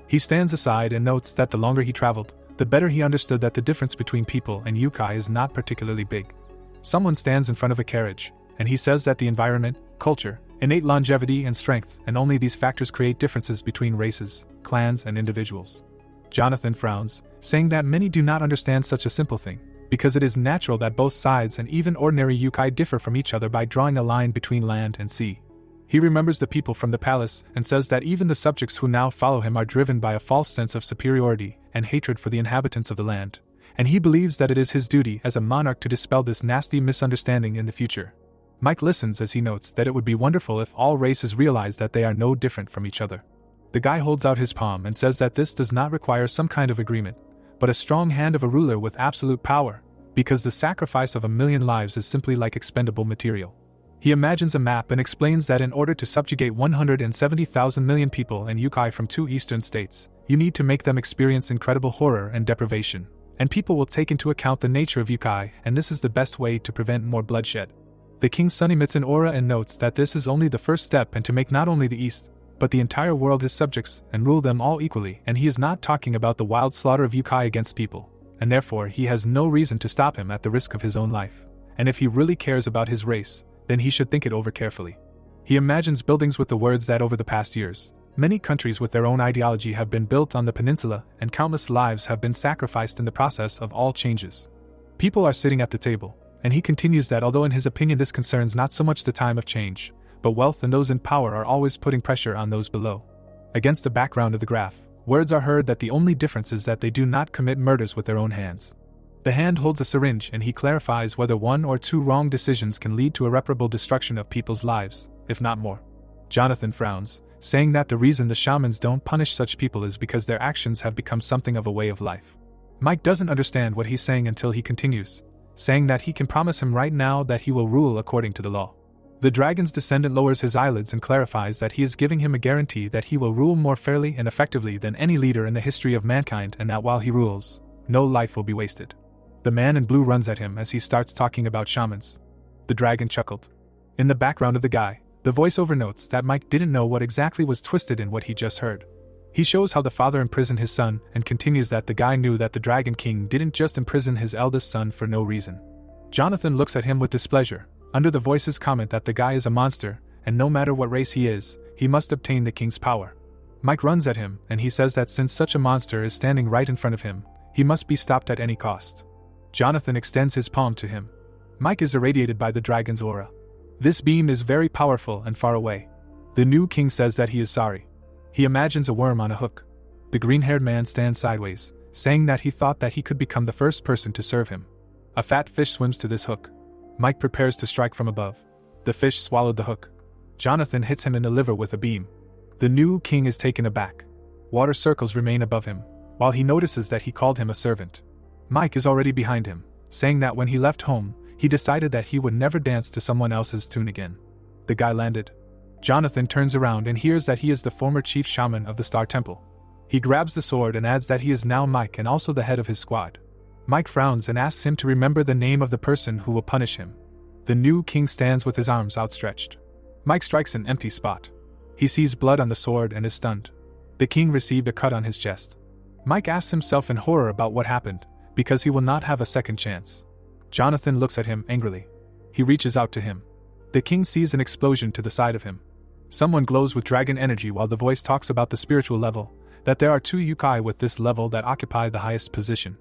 He stands aside and notes that the longer he traveled, the better he understood that the difference between people and yokai is not particularly big. Someone stands in front of a carriage, and he says that the environment, culture, innate longevity and strength, and only these factors create differences between races, clans, and individuals. Jonathan frowns, saying that many do not understand such a simple thing, because it is natural that both sides and even ordinary yokai differ from each other by drawing a line between land and sea. He remembers the people from the palace and says that even the subjects who now follow him are driven by a false sense of superiority and hatred for the inhabitants of the land, and he believes that it is his duty as a monarch to dispel this nasty misunderstanding in the future. Mike listens as he notes that it would be wonderful if all races realize that they are no different from each other. The guy holds out his palm and says that this does not require some kind of agreement, but a strong hand of a ruler with absolute power, because the sacrifice of 1,000,000 lives is simply like expendable material. He imagines a map and explains that in order to subjugate 170,000 million people and yokai from 2 eastern states, you need to make them experience incredible horror and deprivation, and people will take into account the nature of yokai, and this is the best way to prevent more bloodshed. The king's son emits an aura and notes that this is only the first step and to make not only the east, but the entire world his subjects and rule them all equally, and he is not talking about the wild slaughter of yokai against people, and therefore he has no reason to stop him at the risk of his own life. And if he really cares about his race, then he should think it over carefully. He imagines buildings with the words that over the past years, many countries with their own ideology have been built on the peninsula and countless lives have been sacrificed in the process of all changes. People are sitting at the table, and he continues that although in his opinion this concerns not so much the time of change, but wealth and those in power are always putting pressure on those below. Against the background of the graph, words are heard that the only difference is that they do not commit murders with their own hands. The hand holds a syringe and he clarifies whether 1 or 2 wrong decisions can lead to irreparable destruction of people's lives, if not more. Jonathan frowns, saying that the reason the shamans don't punish such people is because their actions have become something of a way of life. Mike doesn't understand what he's saying until he continues, saying that he can promise him right now that he will rule according to the law. The dragon's descendant lowers his eyelids and clarifies that he is giving him a guarantee that he will rule more fairly and effectively than any leader in the history of mankind and that while he rules, no life will be wasted. The man in blue runs at him as he starts talking about shamans. The dragon chuckled. In the background of the guy, the voiceover notes that Mike didn't know what exactly was twisted in what he just heard. He shows how the father imprisoned his son and continues that the guy knew that the Dragon King didn't just imprison his eldest son for no reason. Jonathan looks at him with displeasure, under the voice's comment that the guy is a monster, and no matter what race he is, he must obtain the king's power. Mike runs at him, and he says that since such a monster is standing right in front of him, he must be stopped at any cost. Jonathan extends his palm to him. Mike is irradiated by the dragon's aura. This beam is very powerful and far away. The new king says that he is sorry. He imagines a worm on a hook. The green-haired man stands sideways, saying that he thought that he could become the first person to serve him. A fat fish swims to this hook. Mike prepares to strike from above. The fish swallowed the hook. Jonathan hits him in the liver with a beam. The new king is taken aback. Water circles remain above him, while he notices that he called him a servant. Mike is already behind him, saying that when he left home, he decided that he would never dance to someone else's tune again. The guy landed. Jonathan turns around and hears that he is the former chief shaman of the Star Temple. He grabs the sword and adds that he is now Mike and also the head of his squad. Mike frowns and asks him to remember the name of the person who will punish him. The new king stands with his arms outstretched. Mike strikes an empty spot. He sees blood on the sword and is stunned. The king received a cut on his chest. Mike asks himself in horror about what happened, because he will not have a second chance. Jonathan looks at him angrily. He reaches out to him. The king sees an explosion to the side of him. Someone glows with dragon energy while the voice talks about the spiritual level, that there are 2 yokai with this level that occupy the highest position.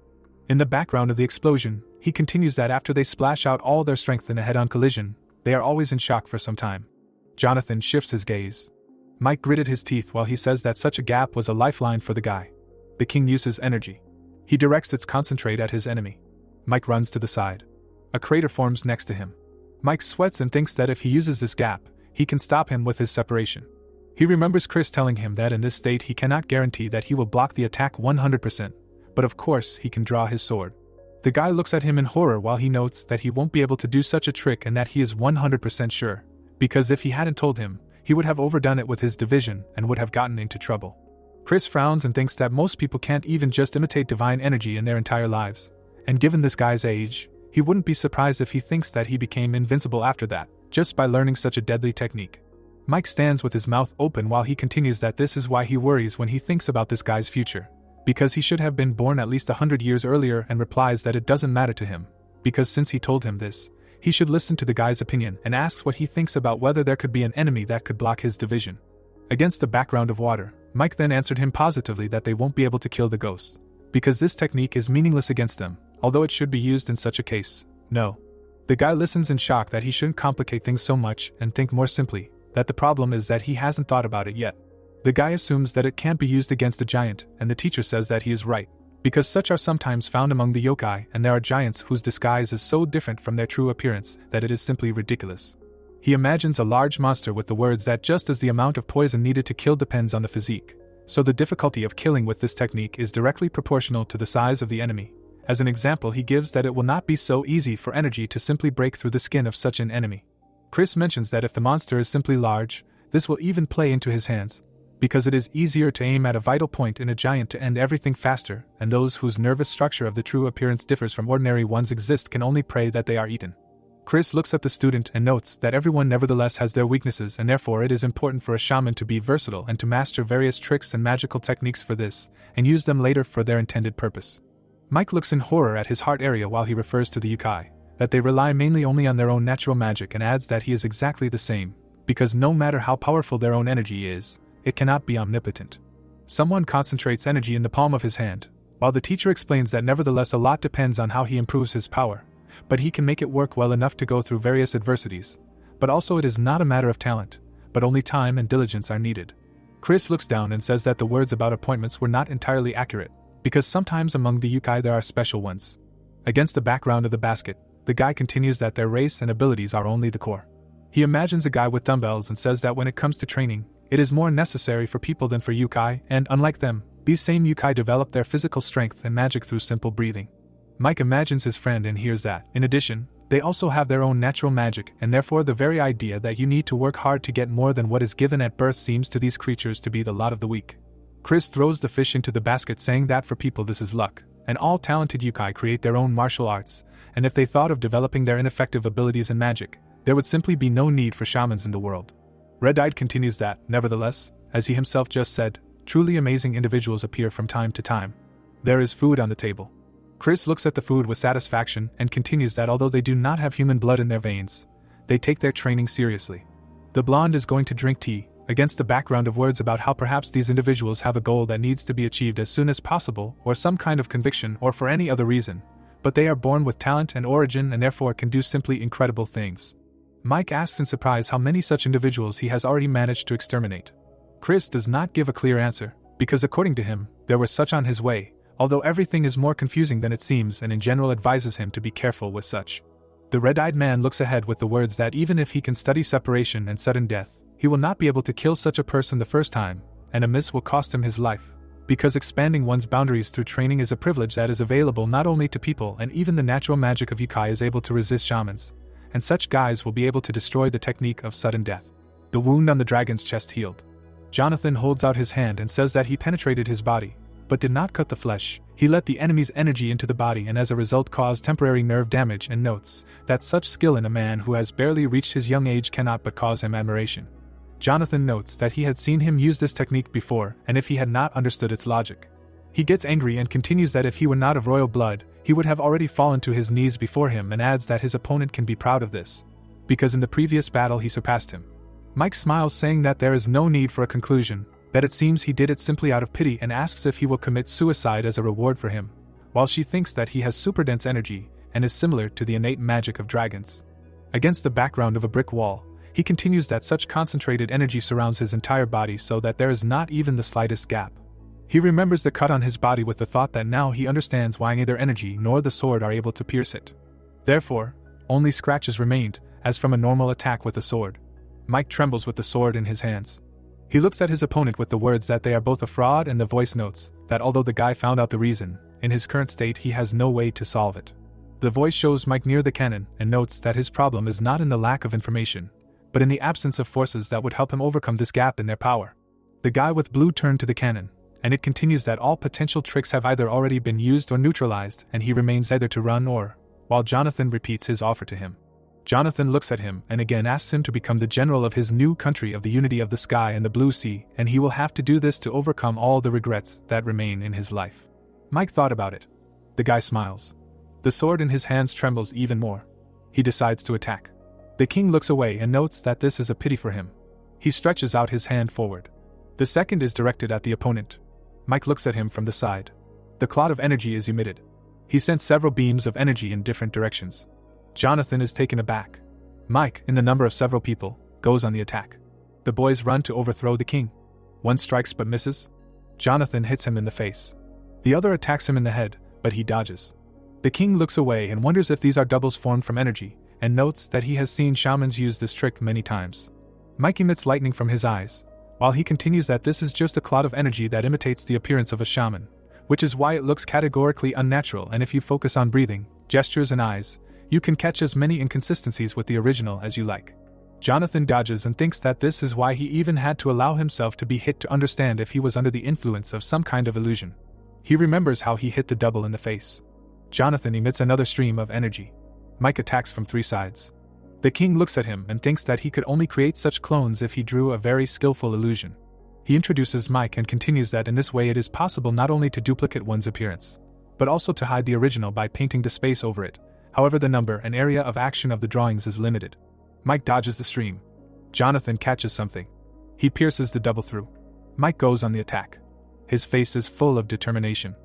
In the background of the explosion, he continues that after they splash out all their strength in a head-on collision, they are always in shock for some time. Jonathan shifts his gaze. Mike gritted his teeth while he says that such a gap was a lifeline for the guy. The king uses energy. He directs its concentrate at his enemy. Mike runs to the side. A crater forms next to him. Mike sweats and thinks that if he uses this gap, he can stop him with his separation. He remembers Chris telling him that in this state he cannot guarantee that he will block the attack 100%, but of course he can draw his sword. The guy looks at him in horror while he notes that he won't be able to do such a trick and that he is 100% sure, because if he hadn't told him, he would have overdone it with his division and would have gotten into trouble. Chris frowns and thinks that most people can't even just imitate divine energy in their entire lives. And given this guy's age, he wouldn't be surprised if he thinks that he became invincible after that, just by learning such a deadly technique. Mike stands with his mouth open while he continues that this is why he worries when he thinks about this guy's future. Because he should have been born at least 100 years earlier, and replies that it doesn't matter to him. Because since he told him this, he should listen to the guy's opinion, and asks what he thinks about whether there could be an enemy that could block his division. Against the background of water, Mike then answered him positively that they won't be able to kill the ghost. Because this technique is meaningless against them, although it should be used in such a case. No. The guy listens in shock that he shouldn't complicate things so much and think more simply, that the problem is that he hasn't thought about it yet. The guy assumes that it can't be used against a giant, and the teacher says that he is right. Because such are sometimes found among the yokai, and there are giants whose disguise is so different from their true appearance that it is simply ridiculous. He imagines a large monster with the words that just as the amount of poison needed to kill depends on the physique, so the difficulty of killing with this technique is directly proportional to the size of the enemy. As an example, he gives that it will not be so easy for energy to simply break through the skin of such an enemy. Chris mentions that if the monster is simply large, this will even play into his hands, because it is easier to aim at a vital point in a giant to end everything faster, and those whose nervous structure of the true appearance differs from ordinary ones exist can only pray that they are eaten. Chris looks at the student and notes that everyone nevertheless has their weaknesses, and therefore it is important for a shaman to be versatile and to master various tricks and magical techniques for this, and use them later for their intended purpose. Mike looks in horror at his heart area while he refers to the yokai, that they rely mainly only on their own natural magic, and adds that he is exactly the same, because no matter how powerful their own energy is, it cannot be omnipotent. Someone concentrates energy in the palm of his hand, while the teacher explains that nevertheless a lot depends on how he improves his power, but he can make it work well enough to go through various adversities. But also it is not a matter of talent, but only time and diligence are needed. Chris looks down and says that the words about appointments were not entirely accurate, because sometimes among the yokai there are special ones. Against the background of the basket, the guy continues that their race and abilities are only the core. He imagines a guy with dumbbells and says that when it comes to training, it is more necessary for people than for yokai, and unlike them, these same yokai develop their physical strength and magic through simple breathing. Mike imagines his friend and hears that, in addition, they also have their own natural magic, and therefore the very idea that you need to work hard to get more than what is given at birth seems to these creatures to be the lot of the weak. Chris throws the fish into the basket, saying that for people this is luck, and all talented yokai create their own martial arts, and if they thought of developing their ineffective abilities in magic, there would simply be no need for shamans in the world. Red-Eyed continues that, nevertheless, as he himself just said, truly amazing individuals appear from time to time. There is food on the table. Chris looks at the food with satisfaction and continues that although they do not have human blood in their veins, they take their training seriously. The blonde is going to drink tea, against the background of words about how perhaps these individuals have a goal that needs to be achieved as soon as possible, or some kind of conviction, or for any other reason, but they are born with talent and origin and therefore can do simply incredible things. Mike asks in surprise how many such individuals he has already managed to exterminate. Chris does not give a clear answer, because according to him, there were such on his way, although everything is more confusing than it seems, and in general advises him to be careful with such. The red-eyed man looks ahead with the words that even if he can study separation and sudden death, he will not be able to kill such a person the first time, and a miss will cost him his life, because expanding one's boundaries through training is a privilege that is available not only to people, and even the natural magic of yokai is able to resist shamans, and such guys will be able to destroy the technique of sudden death. The wound on the dragon's chest healed. Jonathan holds out his hand and says that he penetrated his body, but did not cut the flesh. He let the enemy's energy into the body and as a result caused temporary nerve damage, and notes that such skill in a man who has barely reached his young age cannot but cause him admiration. Jonathan notes that he had seen him use this technique before, and if he had not understood its logic. He gets angry and continues that if he were not of royal blood, he would have already fallen to his knees before him, and adds that his opponent can be proud of this, because in the previous battle he surpassed him. Mike smiles, saying that there is no need for a conclusion, that it seems he did it simply out of pity, and asks if he will commit suicide as a reward for him, while she thinks that he has super dense energy, and is similar to the innate magic of dragons. Against the background of a brick wall, he continues that such concentrated energy surrounds his entire body so that there is not even the slightest gap. He remembers the cut on his body with the thought that now he understands why neither energy nor the sword are able to pierce it. Therefore, only scratches remained, as from a normal attack with a sword. Mike trembles with the sword in his hands. He looks at his opponent with the words that they are both a fraud, and the voice notes that although the guy found out the reason, in his current state he has no way to solve it. The voice shows Mike near the cannon and notes that his problem is not in the lack of information, but in the absence of forces that would help him overcome this gap in their power. The guy with blue turned to the cannon, and it continues that all potential tricks have either already been used or neutralized, and he remains either to run or, while Jonathan repeats his offer to him. Jonathan looks at him and again asks him to become the general of his new country of the unity of the sky and the blue sea, and he will have to do this to overcome all the regrets that remain in his life. Mike thought about it. The guy smiles. The sword in his hands trembles even more. He decides to attack. The king looks away and notes that this is a pity for him. He stretches out his hand forward. The second is directed at the opponent. Mike looks at him from the side. The cloud of energy is emitted. He sends several beams of energy in different directions. Jonathan is taken aback. Mike, in the number of several people, goes on the attack. The boys run to overthrow the king. One strikes but misses. Jonathan hits him in the face. The other attacks him in the head, but he dodges. The king looks away and wonders if these are doubles formed from energy, and notes that he has seen shamans use this trick many times. Mike emits lightning from his eyes, while he continues that this is just a cloud of energy that imitates the appearance of a shaman, which is why it looks categorically unnatural, and if you focus on breathing, gestures and eyes, you can catch as many inconsistencies with the original as you like. Jonathan dodges and thinks that this is why he even had to allow himself to be hit to understand if he was under the influence of some kind of illusion. He remembers how he hit the double in the face. Jonathan emits another stream of energy. Mike attacks from 3 sides. The king looks at him and thinks that he could only create such clones if he drew a very skillful illusion. He introduces Mike and continues that in this way it is possible not only to duplicate one's appearance, but also to hide the original by painting the space over it. However, the number and area of action of the drawings is limited. Mike dodges the stream. Jonathan catches something. He pierces the double through. Mike goes on the attack. His face is full of determination.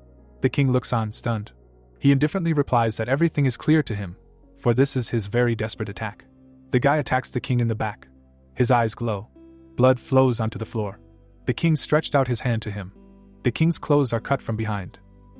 The king looks on, stunned. He indifferently replies that everything is clear to him, for this is his very desperate attack. The guy attacks the king in the back. His eyes glow. Blood flows onto the floor. The king stretched out his hand to him. The king's clothes are cut from behind.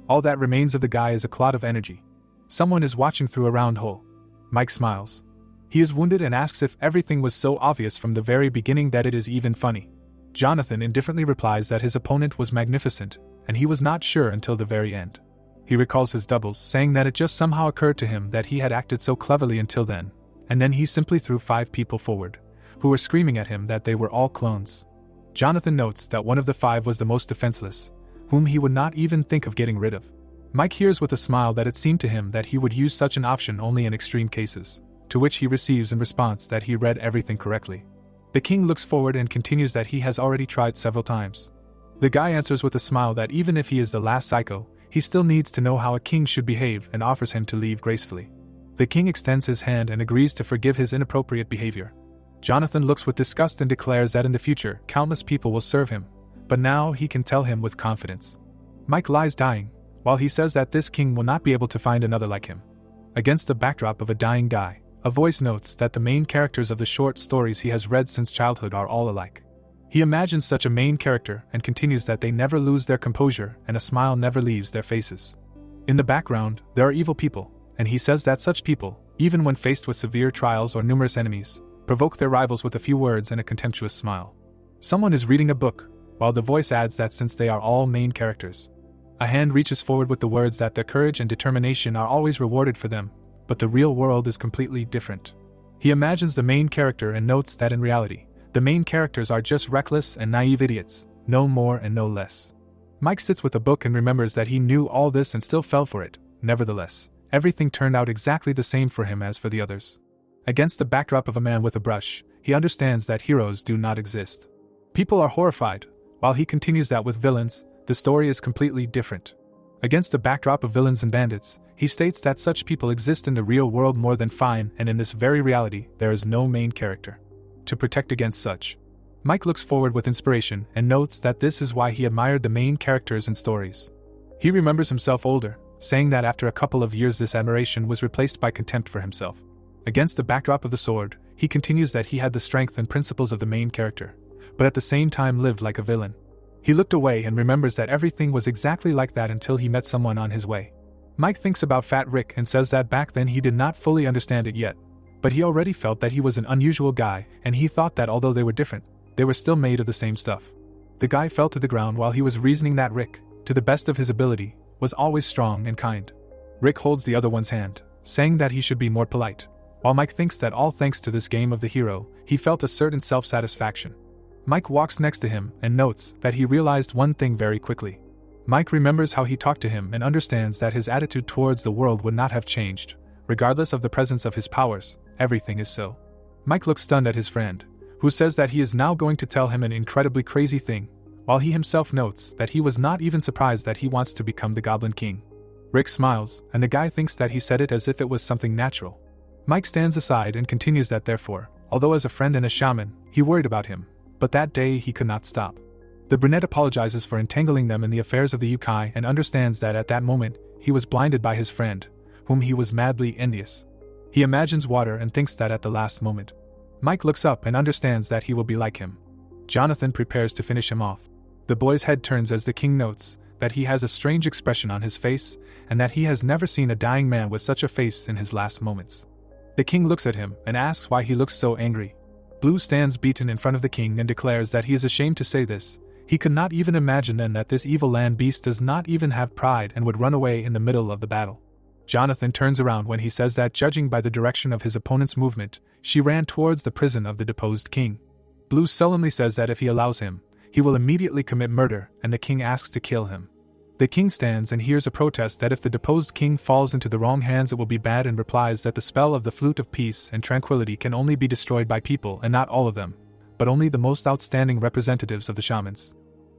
All that remains of the guy is a clot of energy. Someone is watching through a round hole. Mike smiles. He is wounded and asks if everything was so obvious from the very beginning that it is even funny. Jonathan indifferently replies that his opponent was magnificent, and he was not sure until the very end. He recalls his doubles, saying that it just somehow occurred to him that he had acted so cleverly until then, and then he simply threw 5 people forward, who were screaming at him that they were all clones. Jonathan notes that one of the 5 was the most defenseless, whom he would not even think of getting rid of. Mike hears with a smile that it seemed to him that he would use such an option only in extreme cases, to which he receives in response that he read everything correctly. The king looks forward and continues that he has already tried several times. The guy answers with a smile that even if he is the last psycho, he still needs to know how a king should behave and offers him to leave gracefully. The king extends his hand and agrees to forgive his inappropriate behavior. Jonathan looks with disgust and declares that in the future, countless people will serve him, but now he can tell him with confidence. Mike lies dying, while he says that this king will not be able to find another like him. Against the backdrop of a dying guy, a voice notes that the main characters of the short stories he has read since childhood are all alike. He imagines such a main character and continues that they never lose their composure and a smile never leaves their faces. In the background, there are evil people, and he says that such people, even when faced with severe trials or numerous enemies, provoke their rivals with a few words and a contemptuous smile. Someone is reading a book, while the voice adds that since they are all main characters, a hand reaches forward with the words that their courage and determination are always rewarded for them, but the real world is completely different. He imagines the main character and notes that in reality, the main characters are just reckless and naive idiots, no more and no less. Mike sits with the book and remembers that he knew all this and still fell for it. Nevertheless, everything turned out exactly the same for him as for the others. Against the backdrop of a man with a brush, he understands that heroes do not exist. People are horrified, while he continues that with villains, the story is completely different. Against the backdrop of villains and bandits, he states that such people exist in the real world more than fine, and in this very reality, there is no main character to protect against such. Mike looks forward with inspiration and notes that this is why he admired the main characters in stories. He remembers himself older, saying that after a couple of years this admiration was replaced by contempt for himself. Against the backdrop of the sword, he continues that he had the strength and principles of the main character, but at the same time lived like a villain. He looked away and remembers that everything was exactly like that until he met someone on his way. Mike thinks about Fat Rick and says that back then he did not fully understand it yet, but he already felt that he was an unusual guy, and he thought that although they were different, they were still made of the same stuff. The guy fell to the ground while he was reasoning that Rick, to the best of his ability, was always strong and kind. Rick holds the other one's hand, saying that he should be more polite. While Mike thinks that all thanks to this game of the hero, he felt a certain self-satisfaction. Mike walks next to him and notes that he realized one thing very quickly. Mike remembers how he talked to him and understands that his attitude towards the world would not have changed, regardless of the presence of his powers. Everything is so. Mike looks stunned at his friend, who says that he is now going to tell him an incredibly crazy thing, while he himself notes that he was not even surprised that he wants to become the Goblin King. Rick smiles, and the guy thinks that he said it as if it was something natural. Mike stands aside and continues that therefore, although as a friend and a shaman, he worried about him, but that day he could not stop. The brunette apologizes for entangling them in the affairs of the yokai and understands that at that moment, he was blinded by his friend, whom he was madly envious. He imagines water and thinks that at the last moment. Mike looks up and understands that he will be like him. Jonathan prepares to finish him off. The boy's head turns as the king notes that he has a strange expression on his face and that he has never seen a dying man with such a face in his last moments. The king looks at him and asks why he looks so angry. Blue stands beaten in front of the king and declares that he is ashamed to say this. He could not even imagine then that this evil land beast does not even have pride and would run away in the middle of the battle. Jonathan turns around when he says that judging by the direction of his opponent's movement, she ran towards the prison of the deposed king. Blue sullenly says that if he allows him, he will immediately commit murder, and the king asks to kill him. The king stands and hears a protest that if the deposed king falls into the wrong hands it will be bad and replies that the spell of the flute of peace and tranquility can only be destroyed by people and not all of them, but only the most outstanding representatives of the shamans.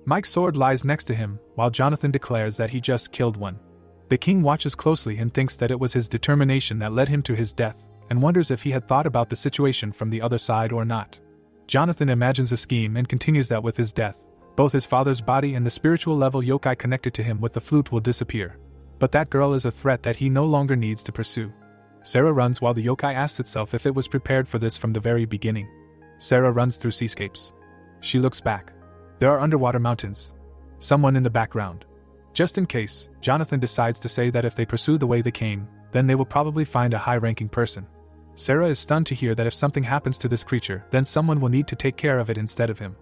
Mike's sword lies next to him, while Jonathan declares that he just killed one. The king watches closely and thinks that it was his determination that led him to his death, and wonders if he had thought about the situation from the other side or not. Jonathan imagines a scheme and continues that with his death, both his father's body and the spiritual level yokai connected to him with the flute will disappear. But that girl is a threat that he no longer needs to pursue. Sarah runs while the yokai asks itself if it was prepared for this from the very beginning. Sarah runs through seascapes. She looks back. There are underwater mountains. Someone in the background. Just in case, Jonathan decides to say that if they pursue the way they came, then they will probably find a high-ranking person. Sarah is stunned to hear that if something happens to this creature, then someone will need to take care of it instead of him.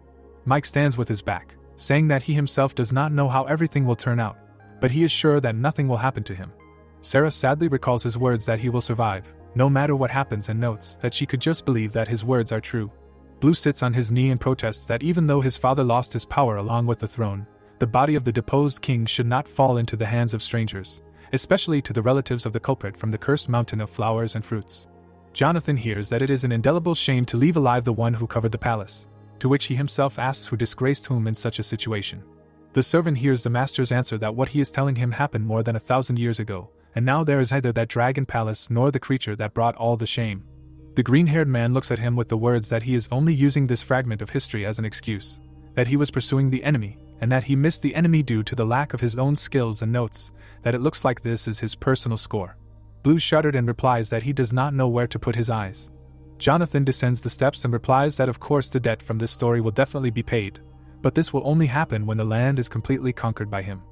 Mike stands with his back, saying that he himself does not know how everything will turn out, but he is sure that nothing will happen to him. Sarah sadly recalls his words that he will survive, no matter what happens, and notes that she could just believe that his words are true. Blue sits on his knee and protests that even though his father lost his power along with the throne, the body of the deposed king should not fall into the hands of strangers, especially to the relatives of the culprit from the cursed mountain of flowers and fruits. Jonathan hears that it is an indelible shame to leave alive the one who covered the palace, to which he himself asks who disgraced whom in such a situation. The servant hears the master's answer that what he is telling him happened more than 1,000 years ago, and now there is neither that dragon palace nor the creature that brought all the shame. The green-haired man looks at him with the words that he is only using this fragment of history as an excuse, that he was pursuing the enemy, and that he missed the enemy due to the lack of his own skills, and notes that it looks like this is his personal score. Blue shuddered and replies that he does not know where to put his eyes. Jonathan descends the steps and replies that of course the debt from this story will definitely be paid, but this will only happen when the land is completely conquered by him.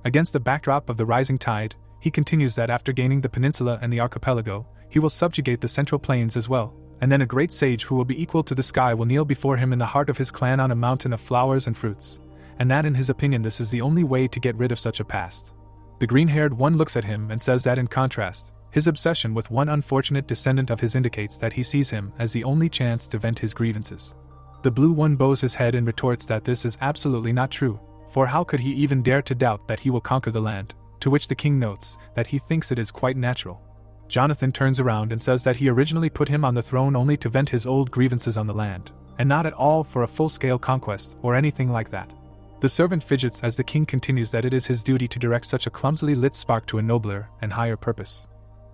Against the backdrop of the rising tide, he continues that after gaining the peninsula and the archipelago, he will subjugate the central plains as well, and then a great sage who will be equal to the sky will kneel before him in the heart of his clan on a mountain of flowers and fruits, and that in his opinion this is the only way to get rid of such a past. The green-haired one looks at him and says that in contrast, his obsession with one unfortunate descendant of his indicates that he sees him as the only chance to vent his grievances. The blue one bows his head and retorts that this is absolutely not true, for how could he even dare to doubt that he will conquer the land, to which the king notes that he thinks it is quite natural. Jonathan turns around and says that he originally put him on the throne only to vent his old grievances on the land, and not at all for a full-scale conquest or anything like that. The servant fidgets as the king continues that it is his duty to direct such a clumsily lit spark to a nobler and higher purpose.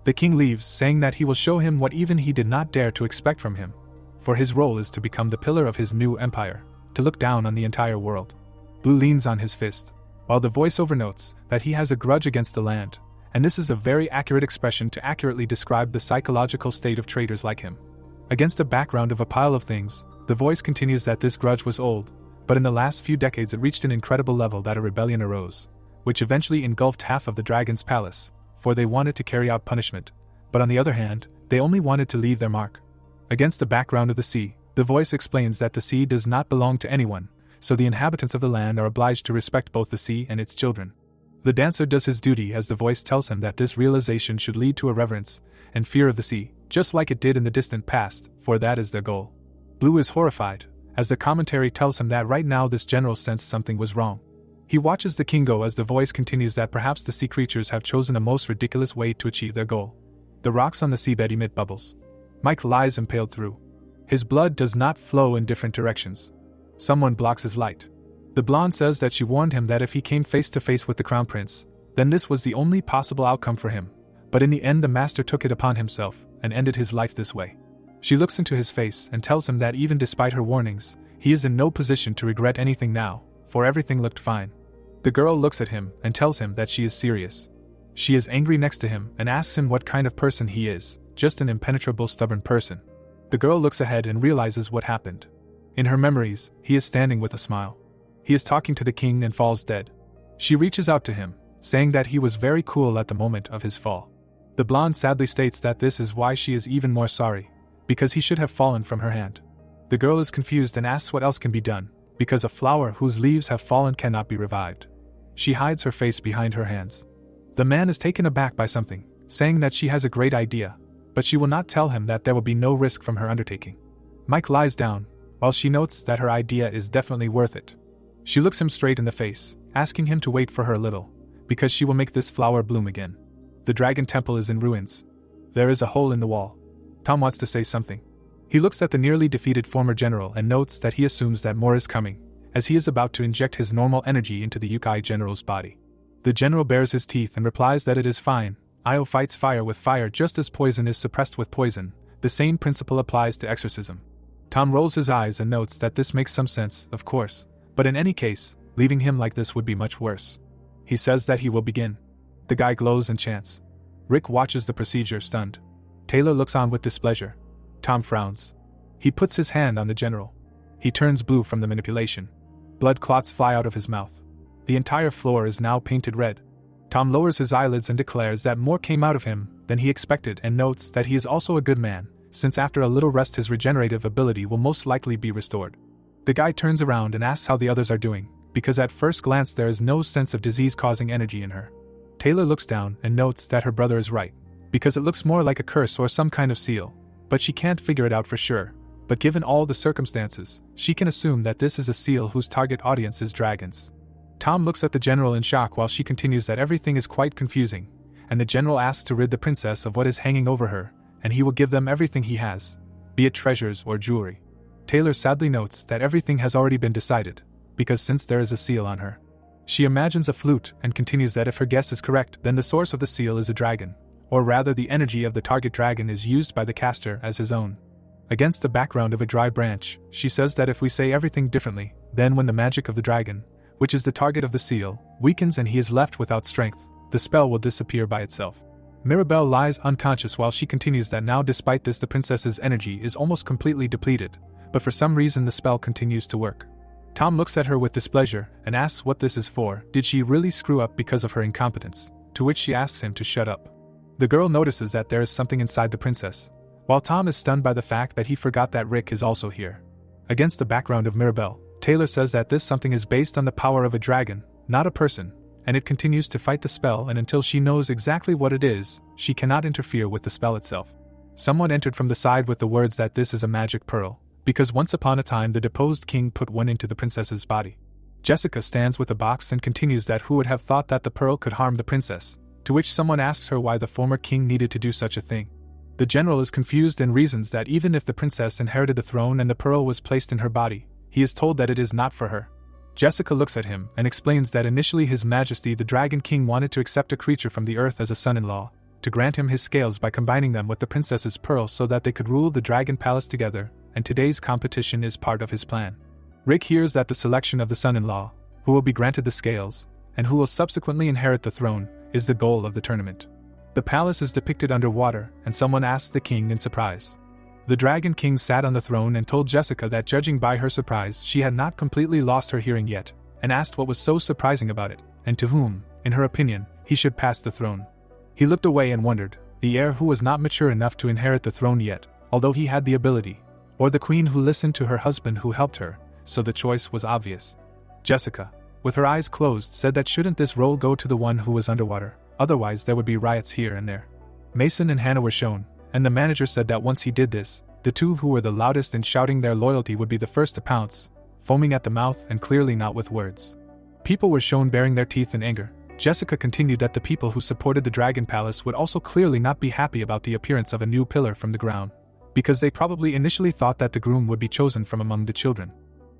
The king leaves, saying that he will show him what even he did not dare to expect from him, for his role is to become the pillar of his new empire, to look down on the entire world. Blue leans on his fist, while the voiceover notes that he has a grudge against the land, and this is a very accurate expression to accurately describe the psychological state of traitors like him. Against a background of a pile of things, the voice continues that this grudge was old, but in the last few decades it reached an incredible level that a rebellion arose, which eventually engulfed half of the dragon's palace, for they wanted to carry out punishment, but on the other hand, they only wanted to leave their mark. Against the background of the sea, the voice explains that the sea does not belong to anyone, so the inhabitants of the land are obliged to respect both the sea and its children. The dancer does his duty as the voice tells him that this realization should lead to a reverence and fear of the sea, just like it did in the distant past, for that is their goal. Blue is horrified, as the commentary tells him that right now this general sensed something was wrong. He watches the king go as the voice continues that perhaps the sea creatures have chosen a most ridiculous way to achieve their goal. The rocks on the seabed emit bubbles. Mike lies impaled through. His blood does not flow in different directions. Someone blocks his light. The blonde says that she warned him that if he came face to face with the crown prince, then this was the only possible outcome for him, but in the end the master took it upon himself and ended his life this way. She looks into his face and tells him that even despite her warnings, he is in no position to regret anything now, for everything looked fine. The girl looks at him and tells him that she is serious. She is angry next to him and asks him what kind of person he is, just an impenetrable stubborn person. The girl looks ahead and realizes what happened. In her memories, he is standing with a smile. He is talking to the king and falls dead. She reaches out to him, saying that he was very cool at the moment of his fall. The blonde sadly states that this is why she is even more sorry, because he should have fallen from her hand. The girl is confused and asks what else can be done, because a flower whose leaves have fallen cannot be revived. She hides her face behind her hands. The man is taken aback by something, saying that she has a great idea, but she will not tell him that there will be no risk from her undertaking. Mike lies down, while she notes that her idea is definitely worth it. She looks him straight in the face, asking him to wait for her a little, because she will make this flower bloom again. The dragon temple is in ruins. There is a hole in the wall. Tom wants to say something. He looks at the nearly defeated former general and notes that he assumes that more is coming, as he is about to inject his normal energy into the Yukai general's body. The general bares his teeth and replies that it is fine. Io fights fire with fire just as poison is suppressed with poison. The same principle applies to exorcism. Tom rolls his eyes and notes that this makes some sense, of course, but in any case, leaving him like this would be much worse. He says that he will begin. The guy glows and chants. Rick watches the procedure stunned. Taylor looks on with displeasure. Tom frowns. He puts his hand on the general. He turns blue from the manipulation. Blood clots fly out of his mouth. The entire floor is now painted red. Tom lowers his eyelids and declares that more came out of him than he expected and notes that he is also a good man, since after a little rest his regenerative ability will most likely be restored. The guy turns around and asks how the others are doing, because at first glance there is no sense of disease-causing energy in her. Taylor looks down and notes that her brother is right, because it looks more like a curse or some kind of seal, but she can't figure it out for sure. But given all the circumstances, she can assume that this is a seal whose target audience is dragons. Tom looks at the general in shock while she continues that everything is quite confusing, and the general asks to rid the princess of what is hanging over her, and he will give them everything he has, be it treasures or jewelry. Taylor sadly notes that everything has already been decided, because since there is a seal on her. She imagines a flute and continues that if her guess is correct, then the source of the seal is a dragon, or rather the energy of the target dragon is used by the caster as his own. Against the background of a dry branch, she says that if we say everything differently, then when the magic of the dragon, which is the target of the seal, weakens and he is left without strength, the spell will disappear by itself. Mirabelle lies unconscious while she continues that now despite this the princess's energy is almost completely depleted, but for some reason the spell continues to work. Tom looks at her with displeasure and asks what this is for. Did she really screw up because of her incompetence? To which she asks him to shut up. The girl notices that there is something inside the princess, while Tom is stunned by the fact that he forgot that Rick is also here. Against the background of Mirabelle, Taylor says that this something is based on the power of a dragon, not a person, and it continues to fight the spell, and until she knows exactly what it is, she cannot interfere with the spell itself. Someone entered from the side with the words that this is a magic pearl, because once upon a time the deposed king put one into the princess's body. Jessica stands with a box and continues that who would have thought that the pearl could harm the princess, to which someone asks her why the former king needed to do such a thing. The general is confused and reasons that even if the princess inherited the throne and the pearl was placed in her body, he is told that it is not for her. Jessica looks at him and explains that initially His Majesty the Dragon King wanted to accept a creature from the earth as a son-in-law, to grant him his scales by combining them with the princess's pearl so that they could rule the dragon palace together, and today's competition is part of his plan. Rick hears that the selection of the son-in-law, who will be granted the scales, and who will subsequently inherit the throne, is the goal of the tournament. The palace is depicted underwater, and someone asks the king in surprise. The Dragon King sat on the throne and told Jessica that judging by her surprise she had not completely lost her hearing yet, and asked what was so surprising about it, and to whom, in her opinion, he should pass the throne. He looked away and wondered, the heir who was not mature enough to inherit the throne yet, although he had the ability, or the queen who listened to her husband who helped her, so the choice was obvious. Jessica, with her eyes closed, said that shouldn't this role go to the one who was underwater, otherwise there would be riots here and there. Mason and Hannah were shown, and the manager said that once he did this, the two who were the loudest in shouting their loyalty would be the first to pounce, foaming at the mouth and clearly not with words. People were shown baring their teeth in anger. Jessica continued that the people who supported the Dragon Palace would also clearly not be happy about the appearance of a new pillar from the ground, because they probably initially thought that the groom would be chosen from among the children.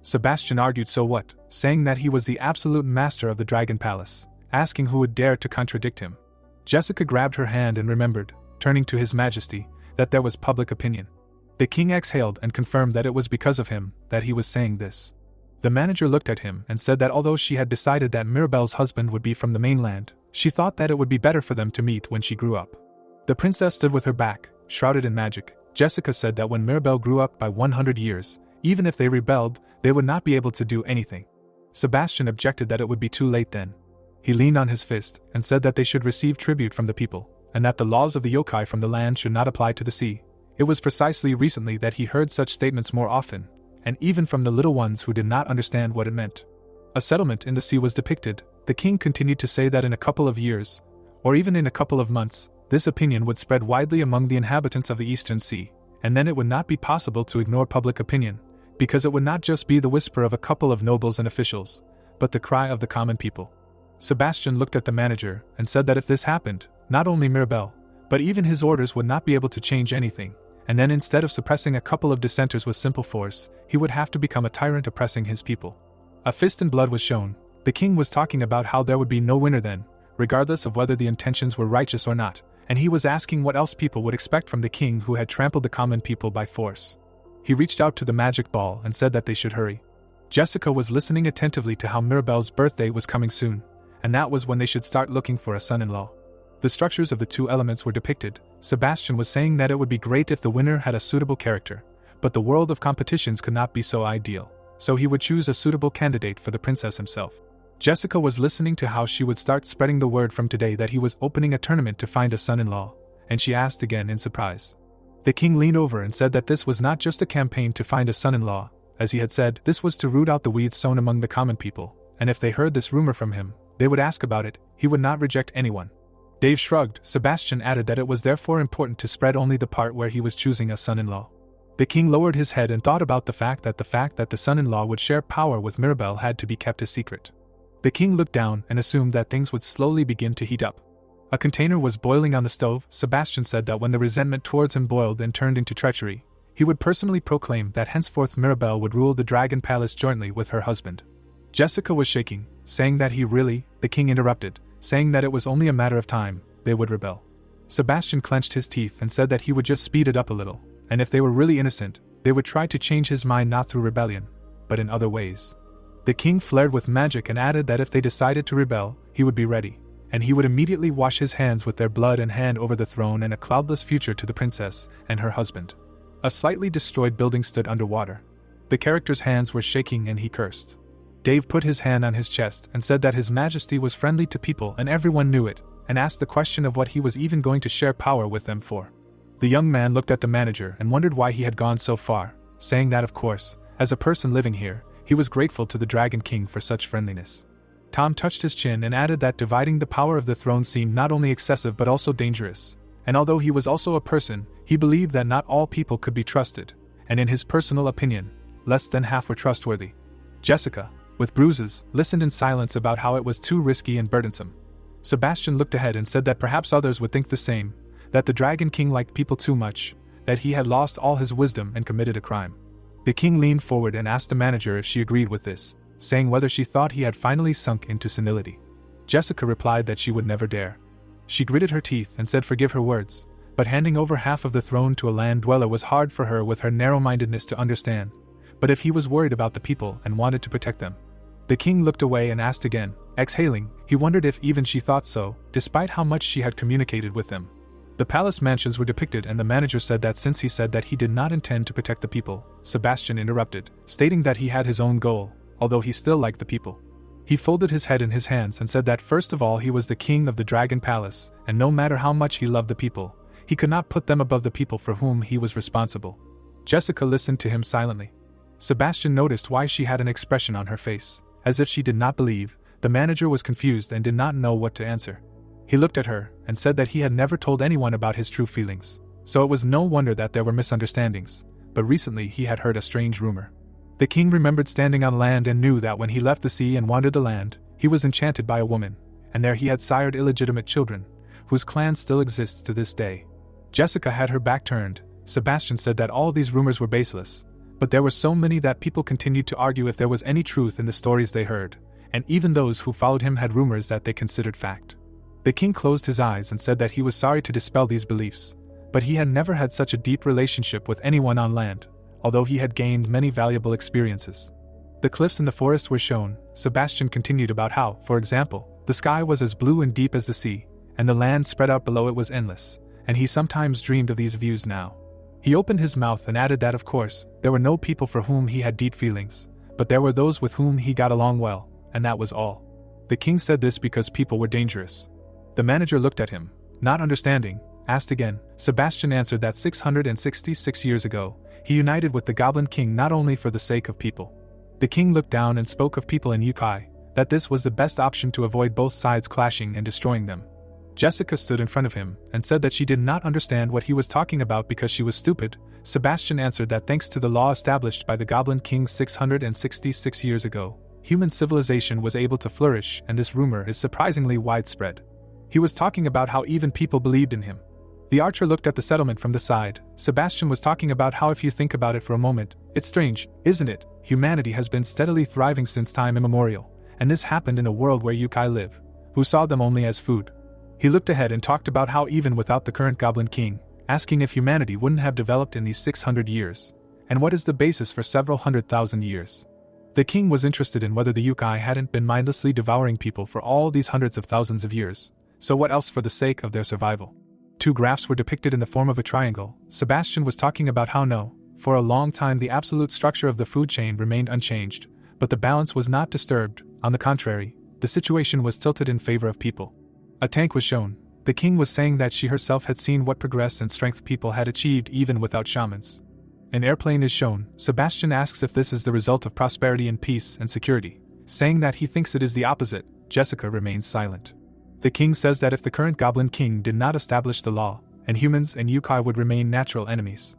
Sebastian argued so what, saying that he was the absolute master of the Dragon Palace, asking who would dare to contradict him. Jessica grabbed her hand and remembered, turning to His Majesty, that there was public opinion. The king exhaled and confirmed that it was because of him that he was saying this. The manager looked at him and said that although she had decided that Mirabelle's husband would be from the mainland, she thought that it would be better for them to meet when she grew up. The princess stood with her back, shrouded in magic. Jessica said that when Mirabelle grew up by 100 years, even if they rebelled, they would not be able to do anything. Sebastian objected that it would be too late then. He leaned on his fist and said that they should receive tribute from the people, and that the laws of the yokai from the land should not apply to the sea. It was precisely recently that he heard such statements more often, and even from the little ones who did not understand what it meant. A settlement in the sea was depicted. The king continued to say that in a couple of years, or even in a couple of months, this opinion would spread widely among the inhabitants of the Eastern Sea, and then it would not be possible to ignore public opinion, because it would not just be the whisper of a couple of nobles and officials, but the cry of the common people. Sebastian looked at the manager and said that if this happened, not only Mirabelle, but even his orders would not be able to change anything, and then instead of suppressing a couple of dissenters with simple force, he would have to become a tyrant oppressing his people. A fist and blood was shown. The king was talking about how there would be no winner then, regardless of whether the intentions were righteous or not, and he was asking what else people would expect from the king who had trampled the common people by force. He reached out to the magic ball and said that they should hurry. Jessica was listening attentively to how Mirabelle's birthday was coming soon, and that was when they should start looking for a son-in-law. The structures of the two elements were depicted. Sebastian was saying that it would be great if the winner had a suitable character, but the world of competitions could not be so ideal, so he would choose a suitable candidate for the princess himself. Jessica was listening to how she would start spreading the word from today that he was opening a tournament to find a son-in-law, and she asked again in surprise. The king leaned over and said that this was not just a campaign to find a son-in-law. As he had said, this was to root out the weeds sown among the common people, and if they heard this rumor from him, they would ask about it. He would not reject anyone. Dave shrugged. Sebastian added that it was therefore important to spread only the part where he was choosing a son-in-law. The king lowered his head and thought about the fact that the son-in-law would share power with Mirabelle had to be kept a secret. The king looked down and assumed that things would slowly begin to heat up. A container was boiling on the stove. Sebastian said that when the resentment towards him boiled and turned into treachery, he would personally proclaim that henceforth Mirabelle would rule the Dragon Palace jointly with her husband. Jessica was shaking, saying that the king interrupted, saying that it was only a matter of time, they would rebel. Sebastian clenched his teeth and said that he would just speed it up a little, and if they were really innocent, they would try to change his mind not through rebellion, but in other ways. The king flared with magic and added that if they decided to rebel, he would be ready, and he would immediately wash his hands with their blood and hand over the throne and a cloudless future to the princess and her husband. A slightly destroyed building stood underwater. The character's hands were shaking and he cursed. Dave put his hand on his chest and said that His Majesty was friendly to people and everyone knew it, and asked the question of what he was even going to share power with them for. The young man looked at the manager and wondered why he had gone so far, saying that of course, as a person living here, he was grateful to the Dragon King for such friendliness. Tom touched his chin and added that dividing the power of the throne seemed not only excessive but also dangerous, and although he was also a person, he believed that not all people could be trusted, and in his personal opinion, less than half were trustworthy. Jessica, with bruises, listened in silence about how it was too risky and burdensome. Sebastian looked ahead and said that perhaps others would think the same, that the Dragon King liked people too much, that he had lost all his wisdom and committed a crime. The king leaned forward and asked the manager if she agreed with this, saying whether she thought he had finally sunk into senility. Jessica replied that she would never dare. She gritted her teeth and said forgive her words, but handing over half of the throne to a land dweller was hard for her with her narrow-mindedness to understand. But if he was worried about the people and wanted to protect them. The king looked away and asked again, exhaling, he wondered if even she thought so, despite how much she had communicated with them. The palace mansions were depicted and the manager said that since he said that he did not intend to protect the people, Sebastian interrupted, stating that he had his own goal, although he still liked the people. He folded his head in his hands and said that first of all he was the king of the Dragon Palace, and no matter how much he loved the people, he could not put them above the people for whom he was responsible. Jessica listened to him silently. Sebastian noticed why she had an expression on her face, as if she did not believe. The manager was confused and did not know what to answer. He looked at her and said that he had never told anyone about his true feelings, so it was no wonder that there were misunderstandings, but recently he had heard a strange rumor. The king remembered standing on land and knew that when he left the sea and wandered the land, he was enchanted by a woman, and there he had sired illegitimate children, whose clan still exists to this day. Jessica had her back turned. Sebastian said that all these rumors were baseless, but there were so many that people continued to argue if there was any truth in the stories they heard, and even those who followed him had rumors that they considered fact. The king closed his eyes and said that he was sorry to dispel these beliefs, but he had never had such a deep relationship with anyone on land, although he had gained many valuable experiences. The cliffs and the forest were shown. Sebastian continued about how, for example, the sky was as blue and deep as the sea, and the land spread out below it was endless, and he sometimes dreamed of these views now. He opened his mouth and added that of course, there were no people for whom he had deep feelings, but there were those with whom he got along well, and that was all. The king said this because people were dangerous. The manager looked at him, not understanding, asked again. Sebastian answered that 666 years ago, he united with the Goblin King not only for the sake of people. The king looked down and spoke of people in Yukai, that this was the best option to avoid both sides clashing and destroying them. Jessica stood in front of him and said that she did not understand what he was talking about because she was stupid. Sebastian answered that thanks to the law established by the Goblin King 666 years ago, human civilization was able to flourish, and this rumor is surprisingly widespread. He was talking about how even people believed in him. The archer looked at the settlement from the side. Sebastian was talking about how if you think about it for a moment, it's strange, isn't it? Humanity has been steadily thriving since time immemorial, and this happened in a world where Yukai live, who saw them only as food. He looked ahead and talked about how even without the current Goblin King, asking if humanity wouldn't have developed in these 600 years, and what is the basis for several 100,000 years. The king was interested in whether the Yukai hadn't been mindlessly devouring people for all these hundreds of thousands of years, so what else for the sake of their survival? Two graphs were depicted in the form of a triangle. Sebastian was talking about how no, for a long time the absolute structure of the food chain remained unchanged, but the balance was not disturbed. On the contrary, the situation was tilted in favor of people. A tank was shown. The king was saying that she herself had seen what progress and strength people had achieved even without shamans. An airplane is shown. Sebastian asks if this is the result of prosperity and peace and security, saying that he thinks it is the opposite. Jessica remains silent. The king says that if the current Goblin King did not establish the law, and humans and Yukai would remain natural enemies.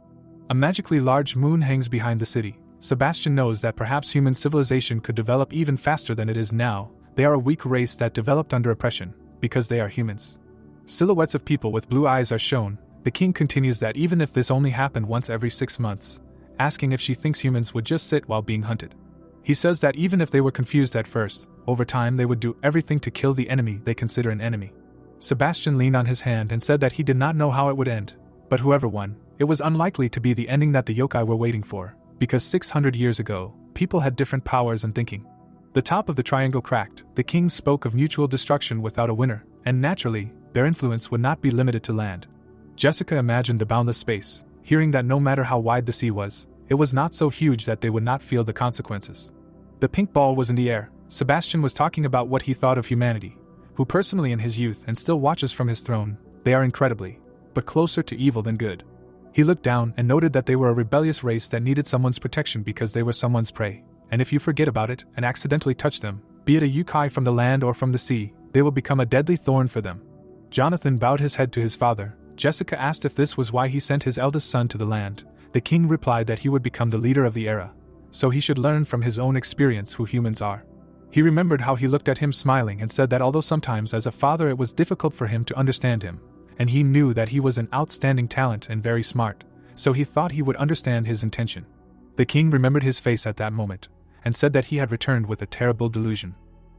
A magically large moon hangs behind the city. Sebastian knows that perhaps human civilization could develop even faster than it is now. They are a weak race that developed under oppression, because they are humans. Silhouettes of people with blue eyes are shown. The king continues that even if this only happened once every 6 months, asking if she thinks humans would just sit while being hunted. He says that even if they were confused at first, over time they would do everything to kill the enemy they consider an enemy. Sebastian leaned on his hand and said that he did not know how it would end, but whoever won, it was unlikely to be the ending that the yokai were waiting for, because 600 years ago, people had different powers and thinking. The top of the triangle cracked. The king spoke of mutual destruction without a winner, and naturally, their influence would not be limited to land. Jessica imagined the boundless space, hearing that no matter how wide the sea was, it was not so huge that they would not feel the consequences. The pink ball was in the air. Sebastian was talking about what he thought of humanity, who personally in his youth and still watches from his throne, they are incredibly, but closer to evil than good. He looked down and noted that they were a rebellious race that needed someone's protection because they were someone's prey, and if you forget about it and accidentally touch them, be it a Yukai from the land or from the sea, they will become a deadly thorn for them. Jonathan bowed his head to his father. Jessica asked if this was why he sent his eldest son to the land. The king replied that he would become the leader of the era, so he should learn from his own experience who humans are. He remembered how he looked at him smiling and said that although sometimes as a father it was difficult for him to understand him, and he knew that he was an outstanding talent and very smart, so he thought he would understand his intention. The king remembered his face at that moment, and said that he had returned with a terrible delusion.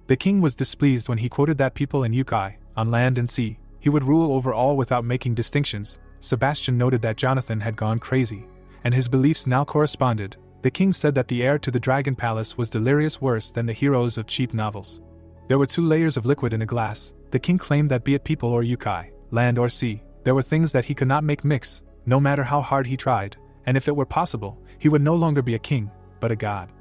The king was displeased when he quoted that people in Yukai, on land and sea, he would rule over all without making distinctions. Sebastian noted that Jonathan had gone crazy, and his beliefs now corresponded. The king said that the heir to the Dragon Palace was delirious worse than the heroes of cheap novels. There were 2 layers of liquid in a glass. The king claimed that be it people or Yukai, land or sea, there were things that he could not make mix, no matter how hard he tried, and if it were possible, he would no longer be a king, but a god.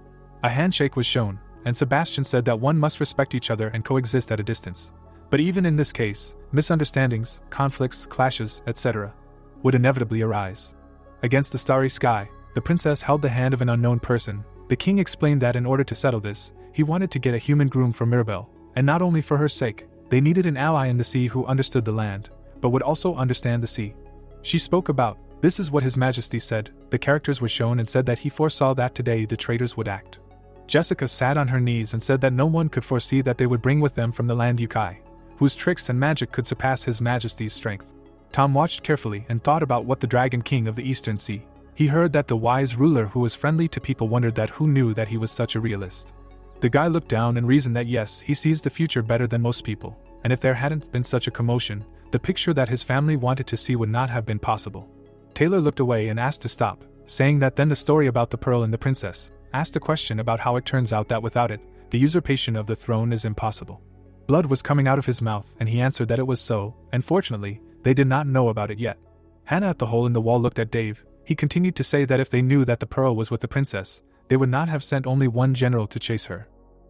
A handshake was shown, and Sebastian said that one must respect each other and coexist at a distance. But even in this case, misunderstandings, conflicts, clashes, etc. would inevitably arise. Against the starry sky, the princess held the hand of an unknown person. The king explained that in order to settle this, he wanted to get a human groom for Mirabelle, and not only for her sake, they needed an ally in the sea who understood the land, but would also understand the sea. She spoke about This is what His Majesty said. The characters were shown and said that he foresaw that today the traitors would act. Jessica sat on her knees and said that no one could foresee that they would bring with them from the land Yukai, whose tricks and magic could surpass His Majesty's strength. Tom watched carefully and thought about what the Dragon King of the Eastern Sea. He heard that the wise ruler who was friendly to people wondered that who knew that he was such a realist. The guy looked down and reasoned that yes, he sees the future better than most people, and if there hadn't been such a commotion, the picture that his family wanted to see would not have been possible. Taylor looked away and asked to stop, saying that then the story about the pearl and the princess asked a question about how it turns out that without it, the usurpation of the throne is impossible. Blood was coming out of his mouth and he answered that it was so, and fortunately, they did not know about it yet. Hannah at the hole in the wall looked at Dave. He continued to say that if they knew that the pearl was with the princess, they would not have sent only one general to chase her.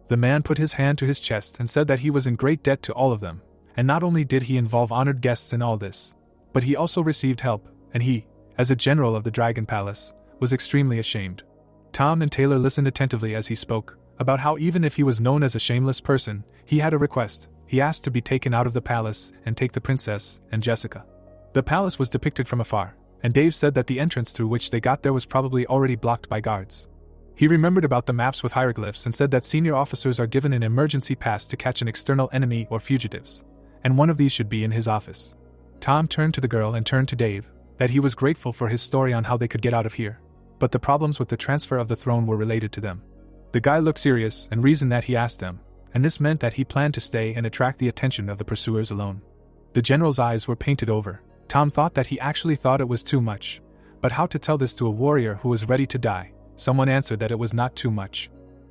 The man put his hand to his chest and said that he was in great debt to all of them, and not only did he involve honored guests in all this, but he also received help, and he, as a general of the Dragon Palace, was extremely ashamed. Tom and Taylor listened attentively as he spoke, about how even if he was known as a shameless person, he had a request. He asked to be taken out of the palace and take the princess and Jessica. The palace was depicted from afar, and Dave said that the entrance through which they got there was probably already blocked by guards. He remembered about the maps with hieroglyphs and said that senior officers are given an emergency pass to catch an external enemy or fugitives, and one of these should be in his office. Tom turned to the girl and turned to Dave, that he was grateful for his story on how they could get out of here, but the problems with the transfer of the throne were related to them. The guy looked serious and reasoned that he asked them, and this meant that he planned to stay and attract the attention of the pursuers alone. The general's eyes were painted over. Tom thought that he actually thought it was too much, but how to tell this to a warrior who was ready to die? Someone answered that it was not too much.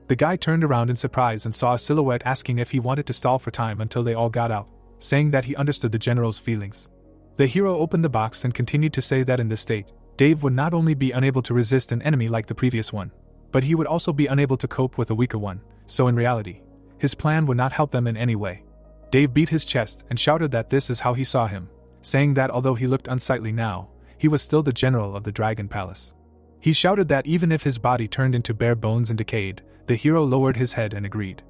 The guy turned around in surprise and saw a silhouette asking if he wanted to stall for time until they all got out, saying that he understood the general's feelings. The hero opened the box and continued to say that in this state, Dave would not only be unable to resist an enemy like the previous one, but he would also be unable to cope with a weaker one, so in reality, his plan would not help them in any way. Dave beat his chest and shouted that this is how he saw him, saying that although he looked unsightly now, he was still the general of the Dragon Palace. He shouted that even if his body turned into bare bones and decayed, the hero lowered his head and agreed.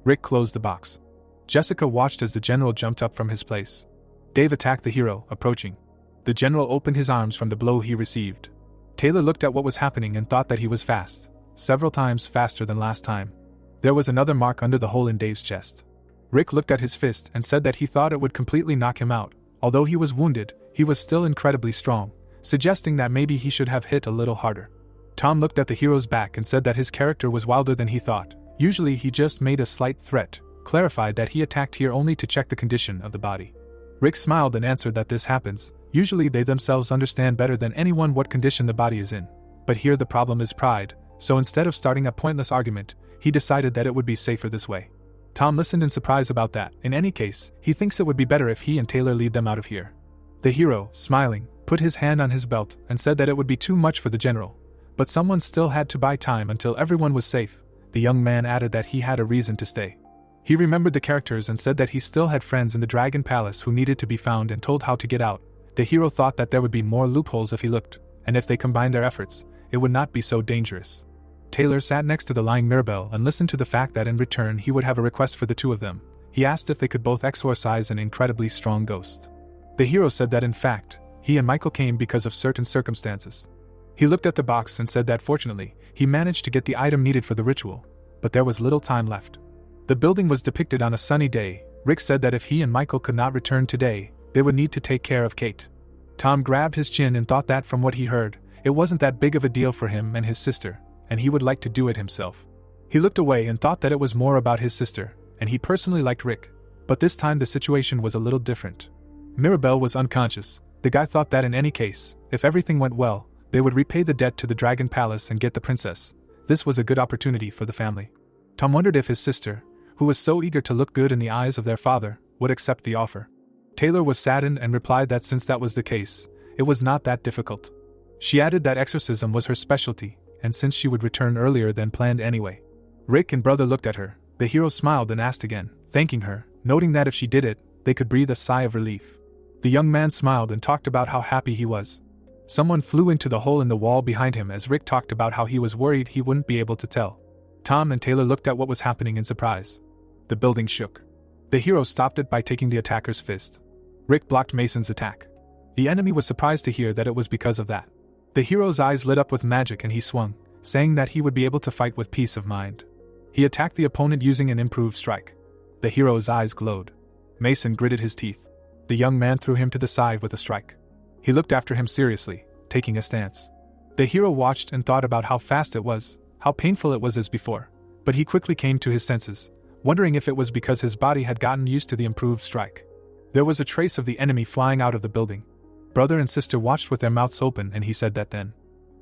Rick closed the box. Jessica watched as the general jumped up from his place. Dave attacked the hero, approaching. The general opened his arms from the blow he received. Taylor looked at what was happening and thought that he was fast, several times faster than last time. There was another mark under the hole in Dave's chest. Rick looked at his fist and said that he thought it would completely knock him out. Although he was wounded, he was still incredibly strong, suggesting that maybe he should have hit a little harder. Tom looked at the hero's back and said that his character was wilder than he thought. Usually he just made a slight threat, clarified that he attacked here only to check the condition of the body. Rick smiled and answered that this happens. Usually they themselves understand better than anyone what condition the body is in. But here the problem is pride, so instead of starting a pointless argument, he decided that it would be safer this way. Tom listened in surprise about that. In any case, he thinks it would be better if he and Taylor lead them out of here. The hero, smiling, put his hand on his belt and said that it would be too much for the general. But someone still had to buy time until everyone was safe. The young man added that he had a reason to stay. He remembered the characters and said that he still had friends in the Dragon Palace who needed to be found and told how to get out. The hero thought that there would be more loopholes if he looked, and if they combined their efforts, it would not be so dangerous. Taylor sat next to the lying Mirabelle and listened to the fact that in return he would have a request for the two of them. He asked if they could both exorcise an incredibly strong ghost. The hero said that in fact, he and Michael came because of certain circumstances. He looked at the box and said that fortunately, he managed to get the item needed for the ritual, but there was little time left. The building was depicted on a sunny day. Rick said that if he and Michael could not return today, they would need to take care of Kate. Tom grabbed his chin and thought that from what he heard, it wasn't that big of a deal for him and his sister, and he would like to do it himself. He looked away and thought that it was more about his sister, and he personally liked Rick, but this time the situation was a little different. Mirabelle was unconscious. The guy thought that in any case, if everything went well, they would repay the debt to the Dragon Palace and get the princess. This was a good opportunity for the family. Tom wondered if his sister, who was so eager to look good in the eyes of their father, would accept the offer. Taylor was saddened and replied that since that was the case, it was not that difficult. She added that exorcism was her specialty, and since she would return earlier than planned anyway. Rick and brother looked at her. The hero smiled and asked again, thanking her, noting that if she did it, they could breathe a sigh of relief. The young man smiled and talked about how happy he was. Someone flew into the hole in the wall behind him as Rick talked about how he was worried he wouldn't be able to tell. Tom and Taylor looked at what was happening in surprise. The building shook. The hero stopped it by taking the attacker's fist. Rick blocked Mason's attack. The enemy was surprised to hear that it was because of that. The hero's eyes lit up with magic and he swung, saying that he would be able to fight with peace of mind. He attacked the opponent using an improved strike. The hero's eyes glowed. Mason gritted his teeth. The young man threw him to the side with a strike. He looked after him seriously, taking a stance. The hero watched and thought about how fast it was, how painful it was as before, but he quickly came to his senses, wondering if it was because his body had gotten used to the improved strike. There was a trace of the enemy flying out of the building. Brother and sister watched with their mouths open and he said that then.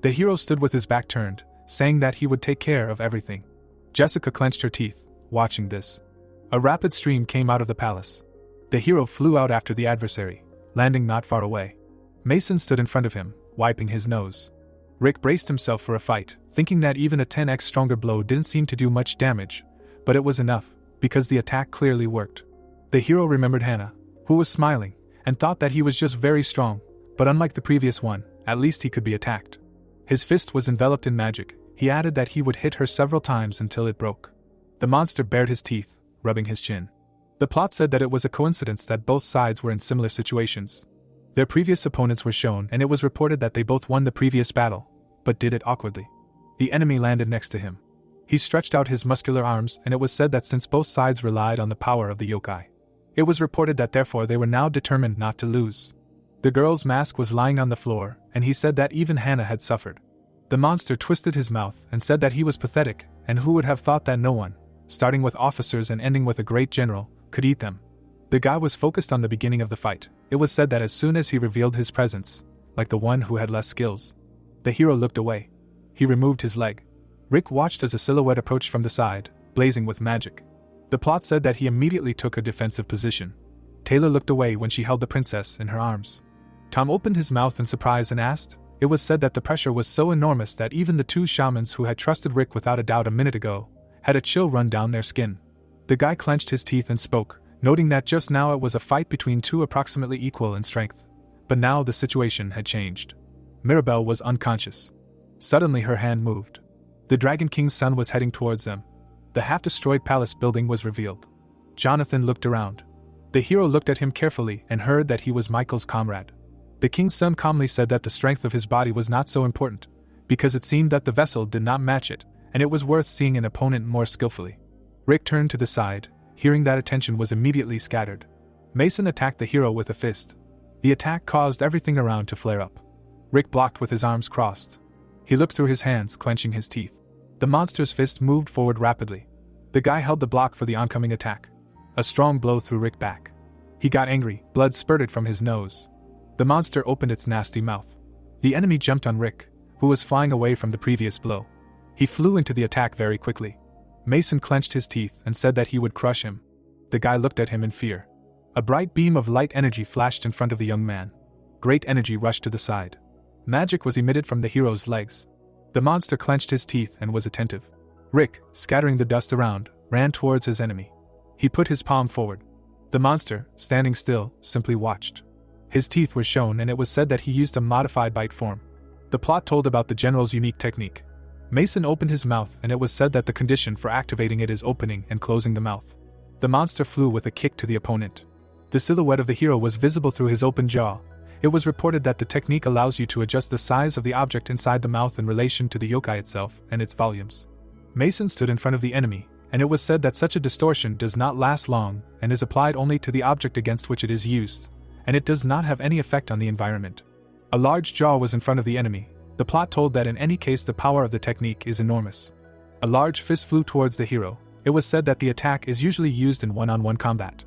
The hero stood with his back turned, saying that he would take care of everything. Jessica clenched her teeth, watching this. A rapid stream came out of the palace. The hero flew out after the adversary, landing not far away. Mason stood in front of him, wiping his nose. Rick braced himself for a fight, thinking that even a 10x stronger blow didn't seem to do much damage, but it was enough, because the attack clearly worked. The hero remembered Hannah, who was smiling, and thought that he was just very strong, but unlike the previous one, at least he could be attacked. His fist was enveloped in magic. He added that he would hit her several times until it broke. The monster bared his teeth, rubbing his chin. The plot said that it was a coincidence that both sides were in similar situations. Their previous opponents were shown and it was reported that they both won the previous battle, but did it awkwardly. The enemy landed next to him. He stretched out his muscular arms and it was said that since both sides relied on the power of the yokai, it was reported that therefore they were now determined not to lose. The girl's mask was lying on the floor and he said that even Hannah had suffered. The monster twisted his mouth and said that he was pathetic, and who would have thought that no one, starting with officers and ending with a great general, could eat them. The guy was focused on the beginning of the fight. It was said that as soon as he revealed his presence, like the one who had less skills, the hero looked away. He removed his leg. Rick watched as a silhouette approached from the side, blazing with magic. The plot said that he immediately took a defensive position. Taylor looked away when she held the princess in her arms. Tom opened his mouth in surprise and asked. It was said that the pressure was so enormous that even the two shamans who had trusted Rick without a doubt a minute ago had a chill run down their skin. The guy clenched his teeth and spoke, noting that just now it was a fight between two approximately equal in strength. But now the situation had changed. Mirabelle was unconscious. Suddenly her hand moved. The Dragon King's son was heading towards them. The half-destroyed palace building was revealed. Jonathan looked around. The hero looked at him carefully and heard that he was Michael's comrade. The king's son calmly said that the strength of his body was not so important, because it seemed that the vessel did not match it, and it was worth seeing an opponent more skillfully. Rick turned to the side, hearing that attention was immediately scattered. Mason attacked the hero with a fist. The attack caused everything around to flare up. Rick blocked with his arms crossed. He looked through his hands, clenching his teeth. The monster's fist moved forward rapidly. The guy held the block for the oncoming attack. A strong blow threw Rick back. He got angry, blood spurted from his nose. The monster opened its nasty mouth. The enemy jumped on Rick, who was flying away from the previous blow. He flew into the attack very quickly. Mason clenched his teeth and said that he would crush him. The guy looked at him in fear. A bright beam of light energy flashed in front of the young man. Great energy rushed to the side. Magic was emitted from the hero's legs. The monster clenched his teeth and was attentive. Rick, scattering the dust around, ran towards his enemy. He put his palm forward. The monster, standing still, simply watched. His teeth were shown and it was said that he used a modified bite form. The plot told about the general's unique technique. Mason opened his mouth and it was said that the condition for activating it is opening and closing the mouth. The monster flew with a kick to the opponent. The silhouette of the hero was visible through his open jaw. It was reported that the technique allows you to adjust the size of the object inside the mouth in relation to the yokai itself and its volumes. Mason stood in front of the enemy, and it was said that such a distortion does not last long and is applied only to the object against which it is used, and it does not have any effect on the environment. A large jaw was in front of the enemy. The plot told that in any case the power of the technique is enormous. A large fist flew towards the hero. It was said that the attack is usually used in one-on-one combat.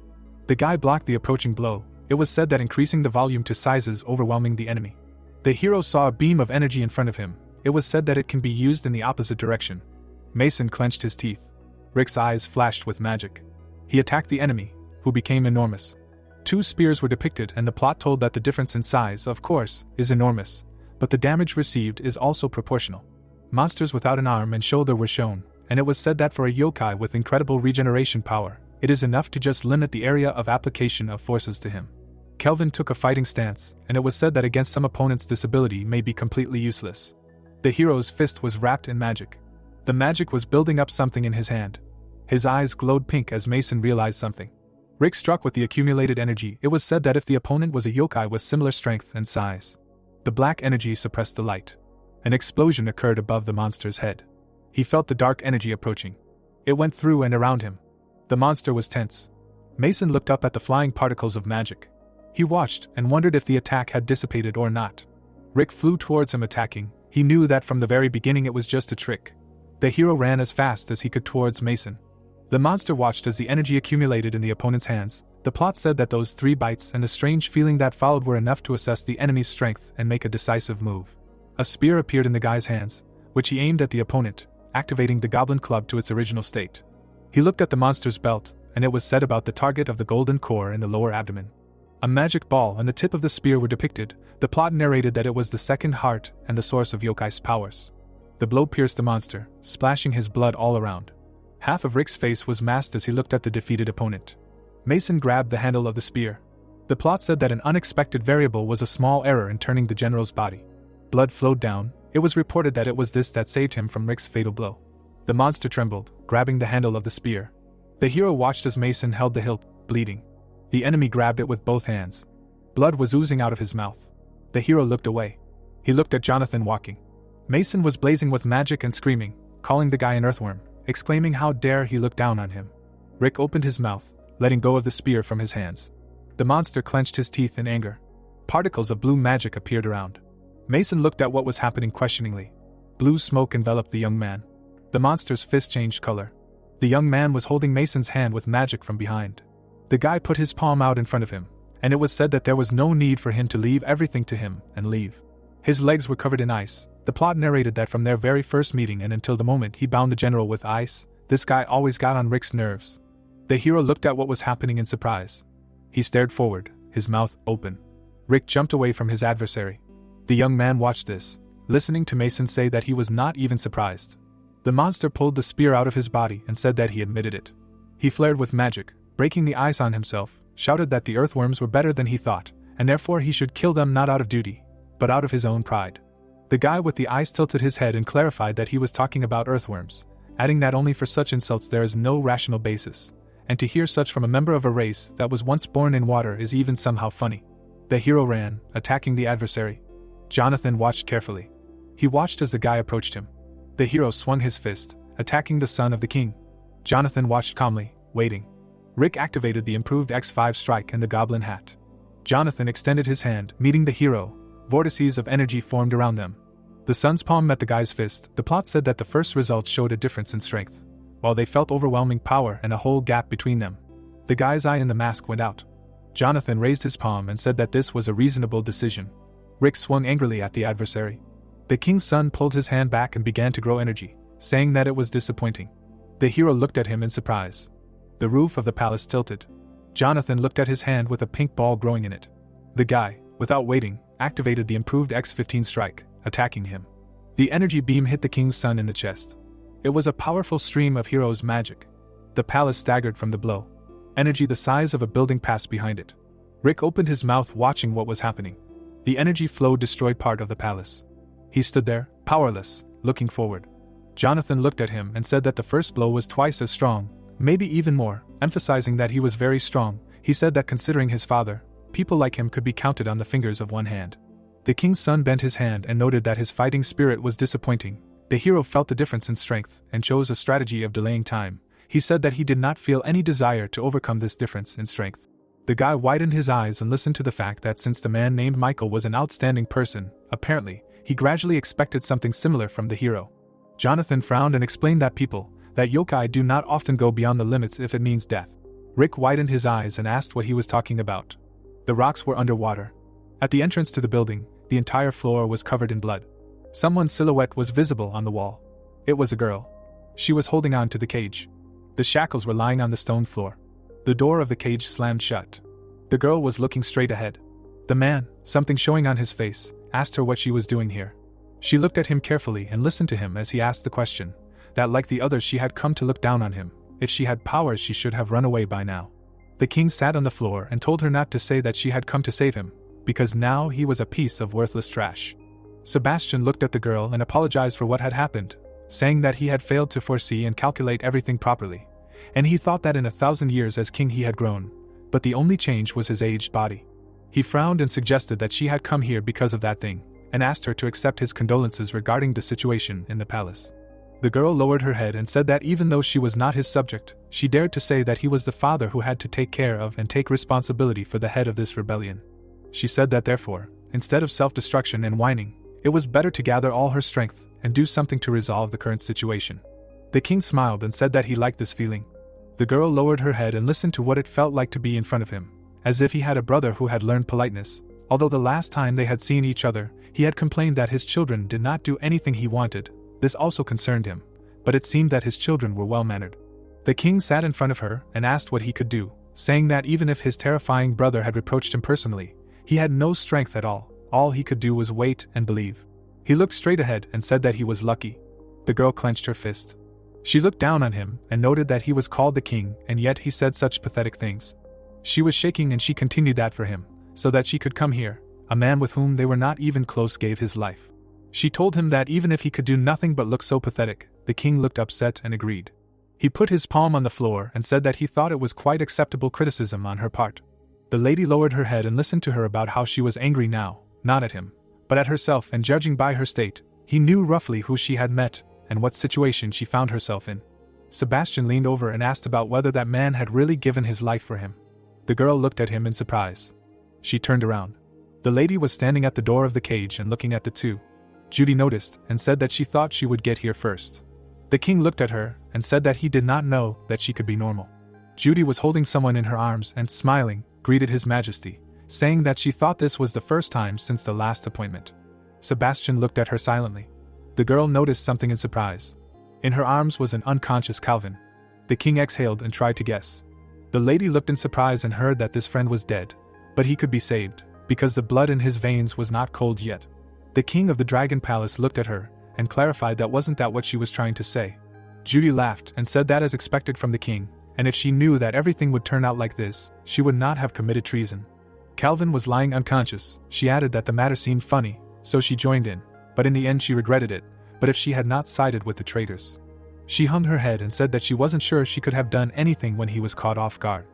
The guy blocked the approaching blow. It was said that increasing the volume to sizes overwhelming the enemy. The hero saw a beam of energy in front of him. It was said that it can be used in the opposite direction. Mason clenched his teeth. Rick's eyes flashed with magic. He attacked the enemy, who became enormous. 2 spears were depicted and the plot told that the difference in size, of course, is enormous, but the damage received is also proportional. Monsters without an arm and shoulder were shown, and it was said that for a yokai with incredible regeneration power, it is enough to just limit the area of application of forces to him. Kelvin took a fighting stance, and it was said that against some opponents this ability may be completely useless. The hero's fist was wrapped in magic. The magic was building up something in his hand. His eyes glowed pink as Mason realized something. Rick struck with the accumulated energy. It was said that if the opponent was a yokai with similar strength and size, the black energy suppressed the light. An explosion occurred above the monster's head. He felt the dark energy approaching. It went through and around him. The monster was tense. Mason looked up at the flying particles of magic. He watched and wondered if the attack had dissipated or not. Rick flew towards him attacking. He knew that from the very beginning it was just a trick. The hero ran as fast as he could towards Mason. The monster watched as the energy accumulated in the opponent's hands. The plot said that those 3 bites and the strange feeling that followed were enough to assess the enemy's strength and make a decisive move. A spear appeared in the guy's hands, which he aimed at the opponent, activating the Goblin Club to its original state. He looked at the monster's belt, and it was said about the target of the golden core in the lower abdomen. A magic ball and the tip of the spear were depicted. The plot narrated that it was the second heart and the source of yokai's powers. The blow pierced the monster, splashing his blood all around. Half of Rick's face was masked as he looked at the defeated opponent. Mason grabbed the handle of the spear. The plot said that an unexpected variable was a small error in turning the general's body. Blood flowed down. It was reported that it was this that saved him from Rick's fatal blow. The monster trembled, grabbing the handle of the spear. The hero watched as Mason held the hilt, bleeding. The enemy grabbed it with both hands. Blood was oozing out of his mouth. The hero looked away. He looked at Jonathan walking. Mason was blazing with magic and screaming, calling the guy an earthworm, exclaiming how dare he look down on him. Rick opened his mouth, letting go of the spear from his hands. The monster clenched his teeth in anger. Particles of blue magic appeared around. Mason looked at what was happening questioningly. Blue smoke enveloped the young man. The monster's fist changed color. The young man was holding Mason's hand with magic from behind. The guy put his palm out in front of him, and it was said that there was no need for him to leave everything to him and leave. His legs were covered in ice. The plot narrated that from their very first meeting and until the moment he bound the general with ice, this guy always got on Rick's nerves. The hero looked at what was happening in surprise. He stared forward, his mouth open. Rick jumped away from his adversary. The young man watched this, listening to Mason say that he was not even surprised. The monster pulled the spear out of his body and said that he admitted it. He flared with magic, breaking the ice on himself, shouted that the earthworms were better than he thought, and therefore he should kill them not out of duty, but out of his own pride. The guy with the ice tilted his head and clarified that he was talking about earthworms, adding that only for such insults there is no rational basis, and to hear such from a member of a race that was once born in water is even somehow funny. The hero ran, attacking the adversary. Jonathan watched carefully. He watched as the guy approached him. The hero swung his fist, attacking the son of the king. Jonathan watched calmly, waiting. Rick activated the improved X5 strike and the goblin hat. Jonathan extended his hand, meeting the hero. Vortices of energy formed around them. The son's palm met the guy's fist. The plot said that the first results showed a difference in strength, while they felt overwhelming power and a whole gap between them. The guy's eye in the mask went out. Jonathan raised his palm and said that this was a reasonable decision. Rick swung angrily at the adversary. The king's son pulled his hand back and began to grow energy, saying that it was disappointing. The hero looked at him in surprise. The roof of the palace tilted. Jonathan looked at his hand with a pink ball growing in it. The guy, without waiting, activated the improved X15 strike, attacking him. The energy beam hit the king's son in the chest. It was a powerful stream of hero's magic. The palace staggered from the blow. Energy the size of a building passed behind it. Rick opened his mouth watching what was happening. The energy flow destroyed part of the palace. He stood there, powerless, looking forward. Jonathan looked at him and said that the first blow was twice as strong, maybe even more, emphasizing that he was very strong. He said that considering his father, people like him could be counted on the fingers of one hand. The king's son bent his hand and noted that his fighting spirit was disappointing. The hero felt the difference in strength and chose a strategy of delaying time. He said that he did not feel any desire to overcome this difference in strength. The guy widened his eyes and listened to the fact that since the man named Michael was an outstanding person, apparently, he gradually expected something similar from the hero. Jonathan frowned and explained that yokai do not often go beyond the limits if it means death. Rick widened his eyes and asked what he was talking about. The rocks were underwater. At the entrance to the building, the entire floor was covered in blood. Someone's silhouette was visible on the wall. It was a girl. She was holding on to the cage. The shackles were lying on the stone floor. The door of the cage slammed shut. The girl was looking straight ahead. The man, something showing on his face, asked her what she was doing here. She looked at him carefully and listened to him as he asked the question, that like the others she had come to look down on him. If she had powers she should have run away by now. The king sat on the floor and told her not to say that she had come to save him, because now he was a piece of worthless trash. Sebastian looked at the girl and apologized for what had happened, saying that he had failed to foresee and calculate everything properly, and he thought that in 1,000 years as king he had grown, but the only change was his aged body. He frowned and suggested that she had come here because of that thing, and asked her to accept his condolences regarding the situation in the palace. The girl lowered her head and said that even though she was not his subject, she dared to say that he was the father who had to take care of and take responsibility for the head of this rebellion. She said that therefore, instead of self-destruction and whining, it was better to gather all her strength and do something to resolve the current situation. The king smiled and said that he liked this feeling. The girl lowered her head and listened to what it felt like to be in front of him, as if he had a brother who had learned politeness. Although the last time they had seen each other, he had complained that his children did not do anything he wanted. This also concerned him, but it seemed that his children were well-mannered. The king sat in front of her and asked what he could do, saying that even if his terrifying brother had reproached him personally, he had no strength at all. All he could do was wait and believe. He looked straight ahead and said that he was lucky. The girl clenched her fist. She looked down on him and noted that he was called the king, and yet he said such pathetic things. She was shaking and she continued that for him, so that she could come here, a man with whom they were not even close gave his life. She told him that even if he could do nothing but look so pathetic, the king looked upset and agreed. He put his palm on the floor and said that he thought it was quite acceptable criticism on her part. The lady lowered her head and listened to her about how she was angry now, not at him, but at herself, and judging by her state, he knew roughly who she had met and what situation she found herself in. Sebastian leaned over and asked about whether that man had really given his life for him. The girl looked at him in surprise. She turned around. The lady was standing at the door of the cage and looking at the two. Judy noticed and said that she thought she would get here first. The king looked at her and said that he did not know that she could be normal. Judy was holding someone in her arms and, smiling, greeted His Majesty, saying that she thought this was the first time since the last appointment. Sebastian looked at her silently. The girl noticed something in surprise. In her arms was an unconscious Calvin. The king exhaled and tried to guess. The lady looked in surprise and heard that this friend was dead, but he could be saved, because the blood in his veins was not cold yet. The king of the Dragon Palace looked at her and clarified that wasn't that what she was trying to say. Judy laughed and said that as expected from the king, and if she knew that everything would turn out like this, she would not have committed treason. Calvin was lying unconscious. She added that the matter seemed funny, so she joined in, but in the end she regretted it, but if she had not sided with the traitors. She hung her head and said that she wasn't sure she could have done anything when he was caught off guard.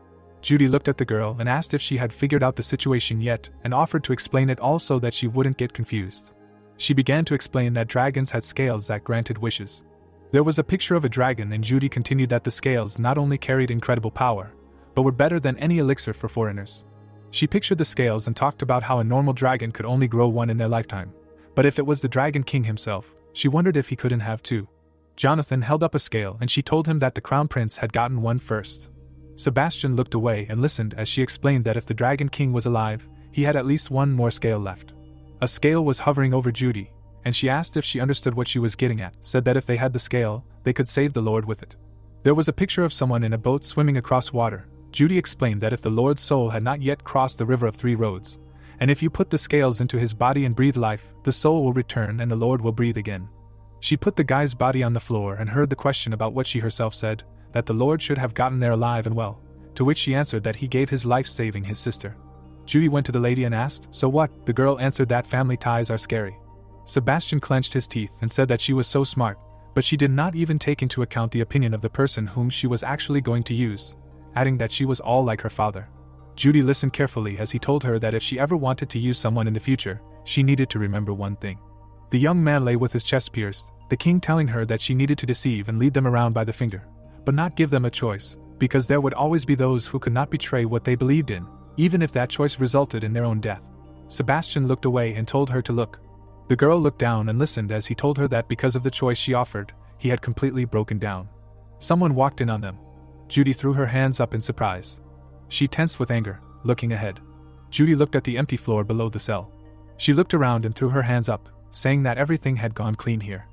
Judy looked at the girl and asked if she had figured out the situation yet, and offered to explain it all so that she wouldn't get confused. She began to explain that dragons had scales that granted wishes. There was a picture of a dragon, and Judy continued that the scales not only carried incredible power, but were better than any elixir for foreigners. She pictured the scales and talked about how a normal dragon could only grow one in their lifetime. But if it was the Dragon King himself, she wondered if he couldn't have two. Jonathan held up a scale and she told him that the Crown Prince had gotten one first. Sebastian looked away and listened as she explained that if the Dragon King was alive, he had at least one more scale left. A scale was hovering over Judy, and she asked if she understood what she was getting at, said that if they had the scale, they could save the Lord with it. There was a picture of someone in a boat swimming across water. Judy explained that if the Lord's soul had not yet crossed the river of 3 roads, and if you put the scales into his body and breathe life, the soul will return and the Lord will breathe again. She put the guy's body on the floor and heard the question about what she herself said, that the Lord should have gotten there alive and well, to which she answered that he gave his life saving his sister. Judy went to the lady and asked, "So what?" The girl answered that family ties are scary. Sebastian clenched his teeth and said that she was so smart, but she did not even take into account the opinion of the person whom she was actually going to use, adding that she was all like her father. Judy listened carefully as he told her that if she ever wanted to use someone in the future, she needed to remember one thing. The young man lay with his chest pierced, the king telling her that she needed to deceive and lead them around by the finger, but not give them a choice, because there would always be those who could not betray what they believed in, even if that choice resulted in their own death. Sebastian looked away and told her to look. The girl looked down and listened as he told her that because of the choice she offered, he had completely broken down. Someone walked in on them. Judy threw her hands up in surprise. She tensed with anger, looking ahead. Judy looked at the empty floor below the cell. She looked around and threw her hands up, saying that everything had gone clean here.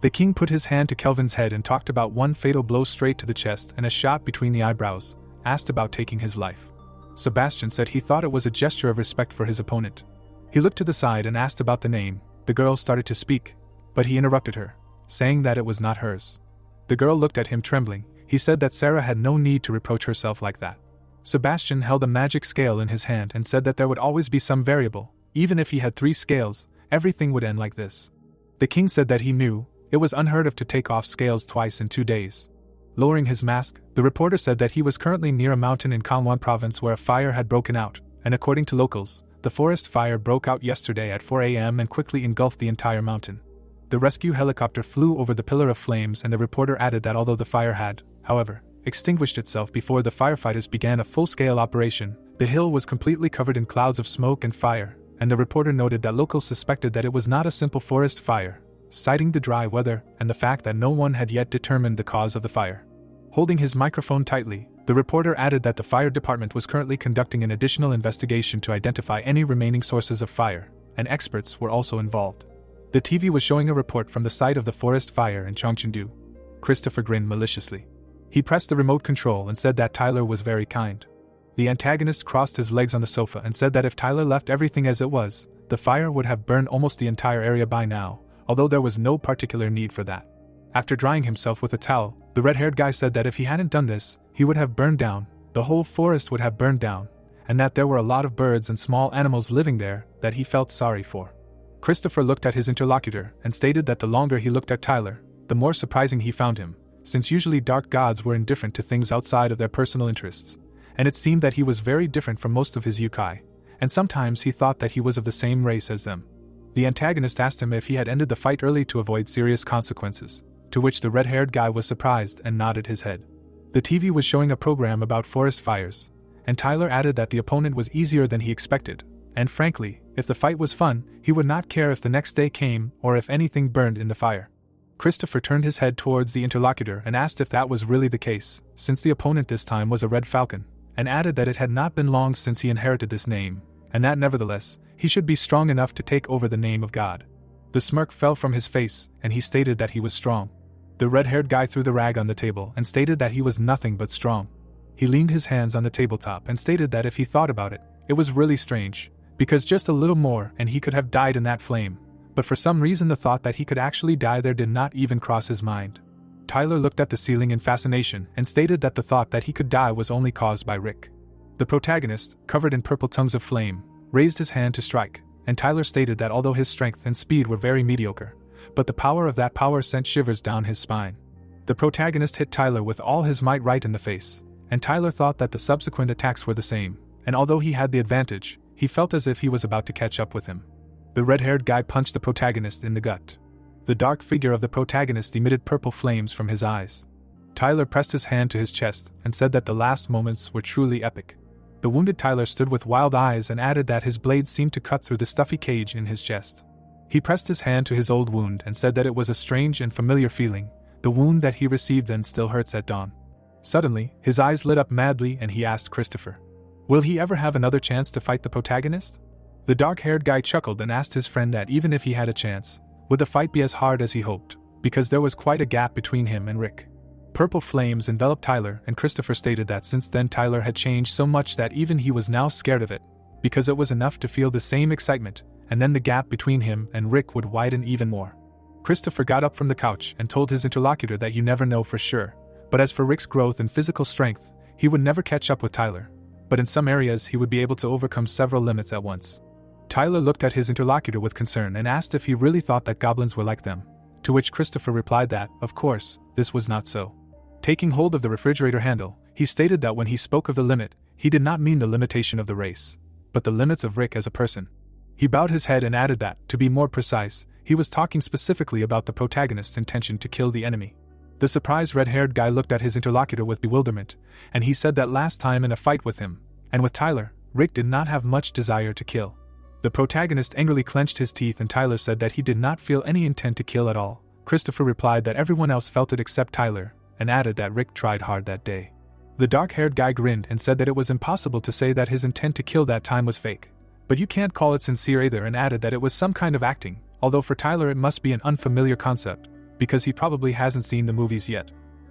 The king put his hand to Kelvin's head and talked about one fatal blow straight to the chest and a shot between the eyebrows, asked about taking his life. Sebastian said he thought it was a gesture of respect for his opponent. He looked to the side and asked about the name. The girl started to speak, but he interrupted her, saying that it was not hers. The girl looked at him trembling. He said that Sarah had no need to reproach herself like that. Sebastian held a magic scale in his hand and said that there would always be some variable. Even if he had 3 scales, everything would end like this. The king said that he knew it was unheard of to take off scales twice in 2 days. Lowering his mask, the reporter said that he was currently near a mountain in Gangwon province where a fire had broken out, and according to locals, the forest fire broke out yesterday at 4 a.m. and quickly engulfed the entire mountain. The rescue helicopter flew over the pillar of flames, and the reporter added that although the fire had, however, extinguished itself before the firefighters began a full-scale operation, the hill was completely covered in clouds of smoke and fire, and the reporter noted that locals suspected that it was not a simple forest fire, citing the dry weather and the fact that no one had yet determined the cause of the fire. Holding his microphone tightly, the reporter added that the fire department was currently conducting an additional investigation to identify any remaining sources of fire, and experts were also involved. The TV was showing a report from the site of the forest fire in Cheongcheon-do. Christopher grinned maliciously. He pressed the remote control and said that Tyler was very kind. The antagonist crossed his legs on the sofa and said that if Tyler left everything as it was, the fire would have burned almost the entire area by now, although there was no particular need for that. After drying himself with a towel, the red-haired guy said that if he hadn't done this, he would have burned down, the whole forest would have burned down, and that there were a lot of birds and small animals living there that he felt sorry for. Christopher looked at his interlocutor and stated that the longer he looked at Tyler, the more surprising he found him, since usually dark gods were indifferent to things outside of their personal interests, and it seemed that he was very different from most of his yokai, and sometimes he thought that he was of the same race as them. The antagonist asked him if he had ended the fight early to avoid serious consequences, to which the red-haired guy was surprised and nodded his head. The TV was showing a program about forest fires, and Tyler added that the opponent was easier than he expected, and frankly, if the fight was fun, he would not care if the next day came or if anything burned in the fire. Christopher turned his head towards the interlocutor and asked if that was really the case, since the opponent this time was a red falcon, and added that it had not been long since he inherited this name, and that nevertheless, he should be strong enough to take over the name of God. The smirk fell from his face, and he stated that he was strong. The red-haired guy threw the rag on the table and stated that he was nothing but strong. He leaned his hands on the tabletop and stated that if he thought about it, it was really strange, because just a little more and he could have died in that flame, but for some reason the thought that he could actually die there did not even cross his mind. Tyler looked at the ceiling in fascination and stated that the thought that he could die was only caused by Rick. The protagonist, covered in purple tongues of flame, raised his hand to strike, and Tyler stated that although his strength and speed were very mediocre, but the power of that power sent shivers down his spine. The protagonist hit Tyler with all his might right in the face, and Tyler thought that the subsequent attacks were the same, and although he had the advantage, he felt as if he was about to catch up with him. The red-haired guy punched the protagonist in the gut. The dark figure of the protagonist emitted purple flames from his eyes. Tyler pressed his hand to his chest and said that the last moments were truly epic. The wounded Tyler stood with wild eyes and added that his blade seemed to cut through the stuffy cage in his chest. He pressed his hand to his old wound and said that it was a strange and familiar feeling, the wound that he received then still hurts at dawn. Suddenly, his eyes lit up madly and he asked Christopher, "Will he ever have another chance to fight the protagonist?" The dark-haired guy chuckled and asked his friend that even if he had a chance, would the fight be as hard as he hoped, because there was quite a gap between him and Rick. Purple flames enveloped Tyler, and Christopher stated that since then Tyler had changed so much that even he was now scared of it, because it was enough to feel the same excitement, and then the gap between him and Rick would widen even more. Christopher got up from the couch and told his interlocutor that you never know for sure, but as for Rick's growth and physical strength, he would never catch up with Tyler, but in some areas he would be able to overcome several limits at once. Tyler looked at his interlocutor with concern and asked if he really thought that goblins were like them, to which Christopher replied that, of course, this was not so. Taking hold of the refrigerator handle, he stated that when he spoke of the limit, he did not mean the limitation of the race, but the limits of Rick as a person. He bowed his head and added that, to be more precise, he was talking specifically about the protagonist's intention to kill the enemy. The surprised red-haired guy looked at his interlocutor with bewilderment, and he said that last time in a fight with him, and with Tyler, Rick did not have much desire to kill. The protagonist angrily clenched his teeth and Tyler said that he did not feel any intent to kill at all. Christopher replied that everyone else felt it except Tyler, and added that Rick tried hard that day. The dark-haired guy grinned and said that it was impossible to say that his intent to kill that time was fake. But you can't call it sincere either, and added that it was some kind of acting, although for Tyler it must be an unfamiliar concept, because he probably hasn't seen the movies yet.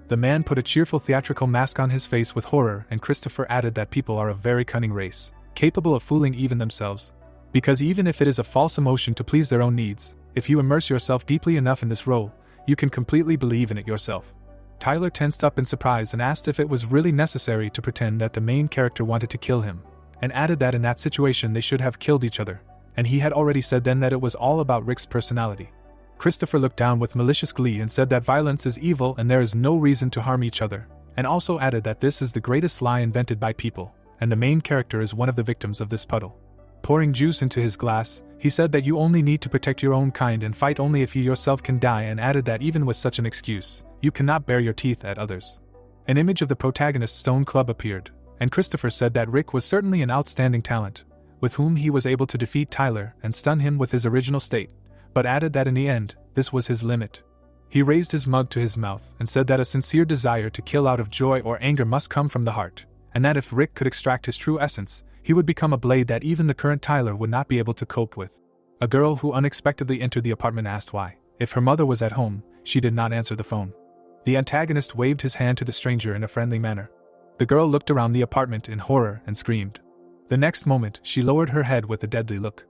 The man put a cheerful theatrical mask on his face with horror, and Christopher added that people are a very cunning race, capable of fooling even themselves. Because even if it is a false emotion to please their own needs, if you immerse yourself deeply enough in this role, you can completely believe in it yourself. Tyler tensed up in surprise and asked if it was really necessary to pretend that the main character wanted to kill him, and added that in that situation they should have killed each other, and he had already said then that it was all about Rick's personality. Christopher looked down with malicious glee and said that violence is evil and there is no reason to harm each other, and also added that this is the greatest lie invented by people, and the main character is one of the victims of this puddle. Pouring juice into his glass, he said that you only need to protect your own kind and fight only if you yourself can die, and added that even with such an excuse, you cannot bare your teeth at others. An image of the protagonist's stone club appeared, and Christopher said that Rick was certainly an outstanding talent, with whom he was able to defeat Tyler and stun him with his original state, but added that in the end, this was his limit. He raised his mug to his mouth and said that a sincere desire to kill out of joy or anger must come from the heart, and that if Rick could extract his true essence, he would become a blade that even the current Tyler would not be able to cope with. A girl who unexpectedly entered the apartment asked why, if her mother was at home, she did not answer the phone. The antagonist waved his hand to the stranger in a friendly manner. The girl looked around the apartment in horror and screamed. The next moment, she lowered her head with a deadly look.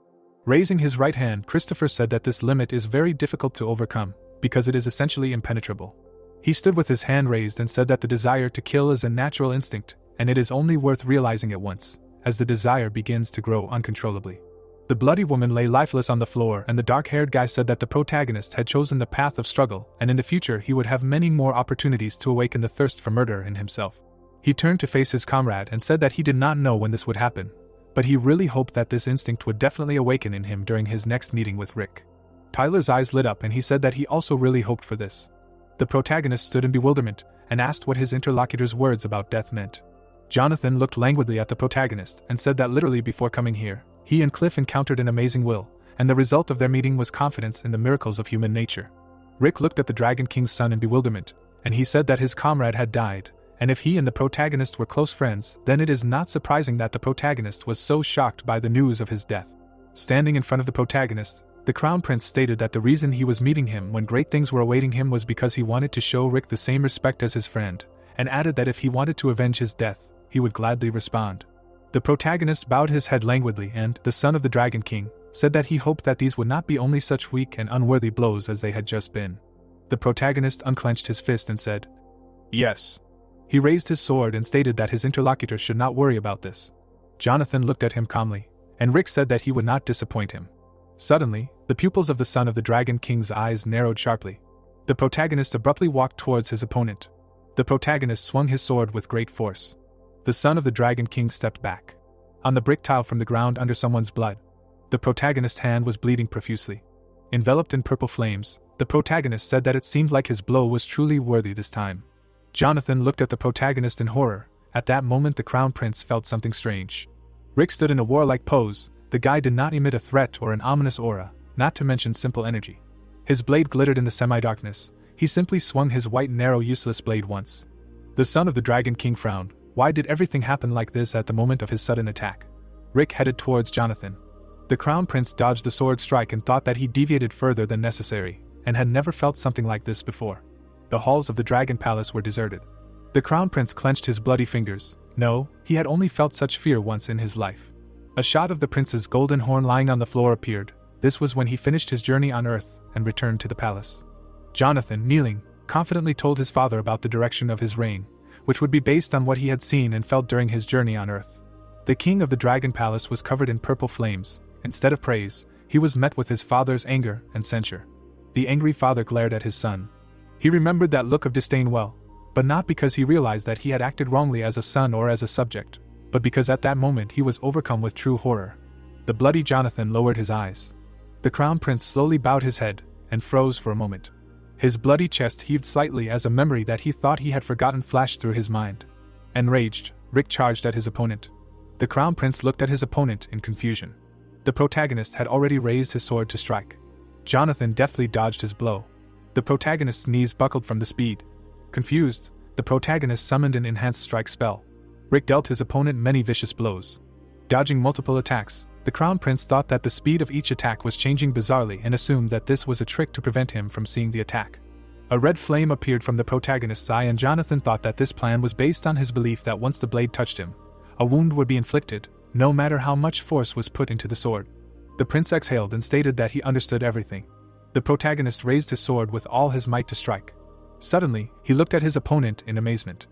Raising his right hand, Christopher said that this limit is very difficult to overcome, because it is essentially impenetrable. He stood with his hand raised and said that the desire to kill is a natural instinct, and it is only worth realizing it once, as the desire begins to grow uncontrollably. The bloody woman lay lifeless on the floor, and the dark-haired guy said that the protagonist had chosen the path of struggle, and in the future he would have many more opportunities to awaken the thirst for murder in himself. He turned to face his comrade and said that he did not know when this would happen, but he really hoped that this instinct would definitely awaken in him during his next meeting with Rick. Tyler's eyes lit up and he said that he also really hoped for this. The protagonist stood in bewilderment and asked what his interlocutor's words about death meant. Jonathan looked languidly at the protagonist and said that literally before coming here, he and Cliff encountered an amazing will, and the result of their meeting was confidence in the miracles of human nature. Rick looked at the Dragon King's son in bewilderment, and he said that his comrade had died, and if he and the protagonist were close friends, then it is not surprising that the protagonist was so shocked by the news of his death. Standing in front of the protagonist, the Crown Prince stated that the reason he was meeting him when great things were awaiting him was because he wanted to show Rick the same respect as his friend, and added that if he wanted to avenge his death, he would gladly respond. The protagonist bowed his head languidly and, the son of the Dragon King, said that he hoped that these would not be only such weak and unworthy blows as they had just been. The protagonist unclenched his fist and said, "Yes." He raised his sword and stated that his interlocutor should not worry about this. Jonathan looked at him calmly, and Rick said that he would not disappoint him. Suddenly, the pupils of the son of the Dragon King's eyes narrowed sharply. The protagonist abruptly walked towards his opponent. The protagonist swung his sword with great force. The son of the Dragon King stepped back. On the brick tile from the ground under someone's blood, the protagonist's hand was bleeding profusely. Enveloped in purple flames, the protagonist said that it seemed like his blow was truly worthy this time. Jonathan looked at the protagonist in horror. At that moment the Crown Prince felt something strange. Rick stood in a warlike pose. The guy did not emit a threat or an ominous aura, not to mention simple energy. His blade glittered in the semi-darkness. He simply swung his white narrow useless blade once. The son of the Dragon King frowned. Why did everything happen like this at the moment of his sudden attack? Rick headed towards Jonathan. The Crown Prince dodged the sword strike and thought that he deviated further than necessary, and had never felt something like this before. The halls of the Dragon Palace were deserted. The Crown Prince clenched his bloody fingers. No, he had only felt such fear once in his life. A shot of the prince's golden horn lying on the floor appeared. This was when he finished his journey on Earth and returned to the palace. Jonathan, kneeling, confidently told his father about the direction of his reign, which would be based on what he had seen and felt during his journey on Earth. The king of the Dragon Palace was covered in purple flames. Instead of praise, he was met with his father's anger and censure. The angry father glared at his son. He remembered that look of disdain well, but not because he realized that he had acted wrongly as a son or as a subject, but because at that moment he was overcome with true horror. The bloody Jonathan lowered his eyes. The Crown Prince slowly bowed his head and froze for a moment. His bloody chest heaved slightly as a memory that he thought he had forgotten flashed through his mind. Enraged, Rick charged at his opponent. The Crown Prince looked at his opponent in confusion. The protagonist had already raised his sword to strike. Jonathan deftly dodged his blow. The protagonist's knees buckled from the speed. Confused, the protagonist summoned an enhanced strike spell. Rick dealt his opponent many vicious blows. Dodging multiple attacks, the Crown Prince thought that the speed of each attack was changing bizarrely and assumed that this was a trick to prevent him from seeing the attack. A red flame appeared from the protagonist's eye, and Jonathan thought that this plan was based on his belief that once the blade touched him, a wound would be inflicted, no matter how much force was put into the sword. The prince exhaled and stated that he understood everything. The protagonist raised his sword with all his might to strike. Suddenly, he looked at his opponent in amazement.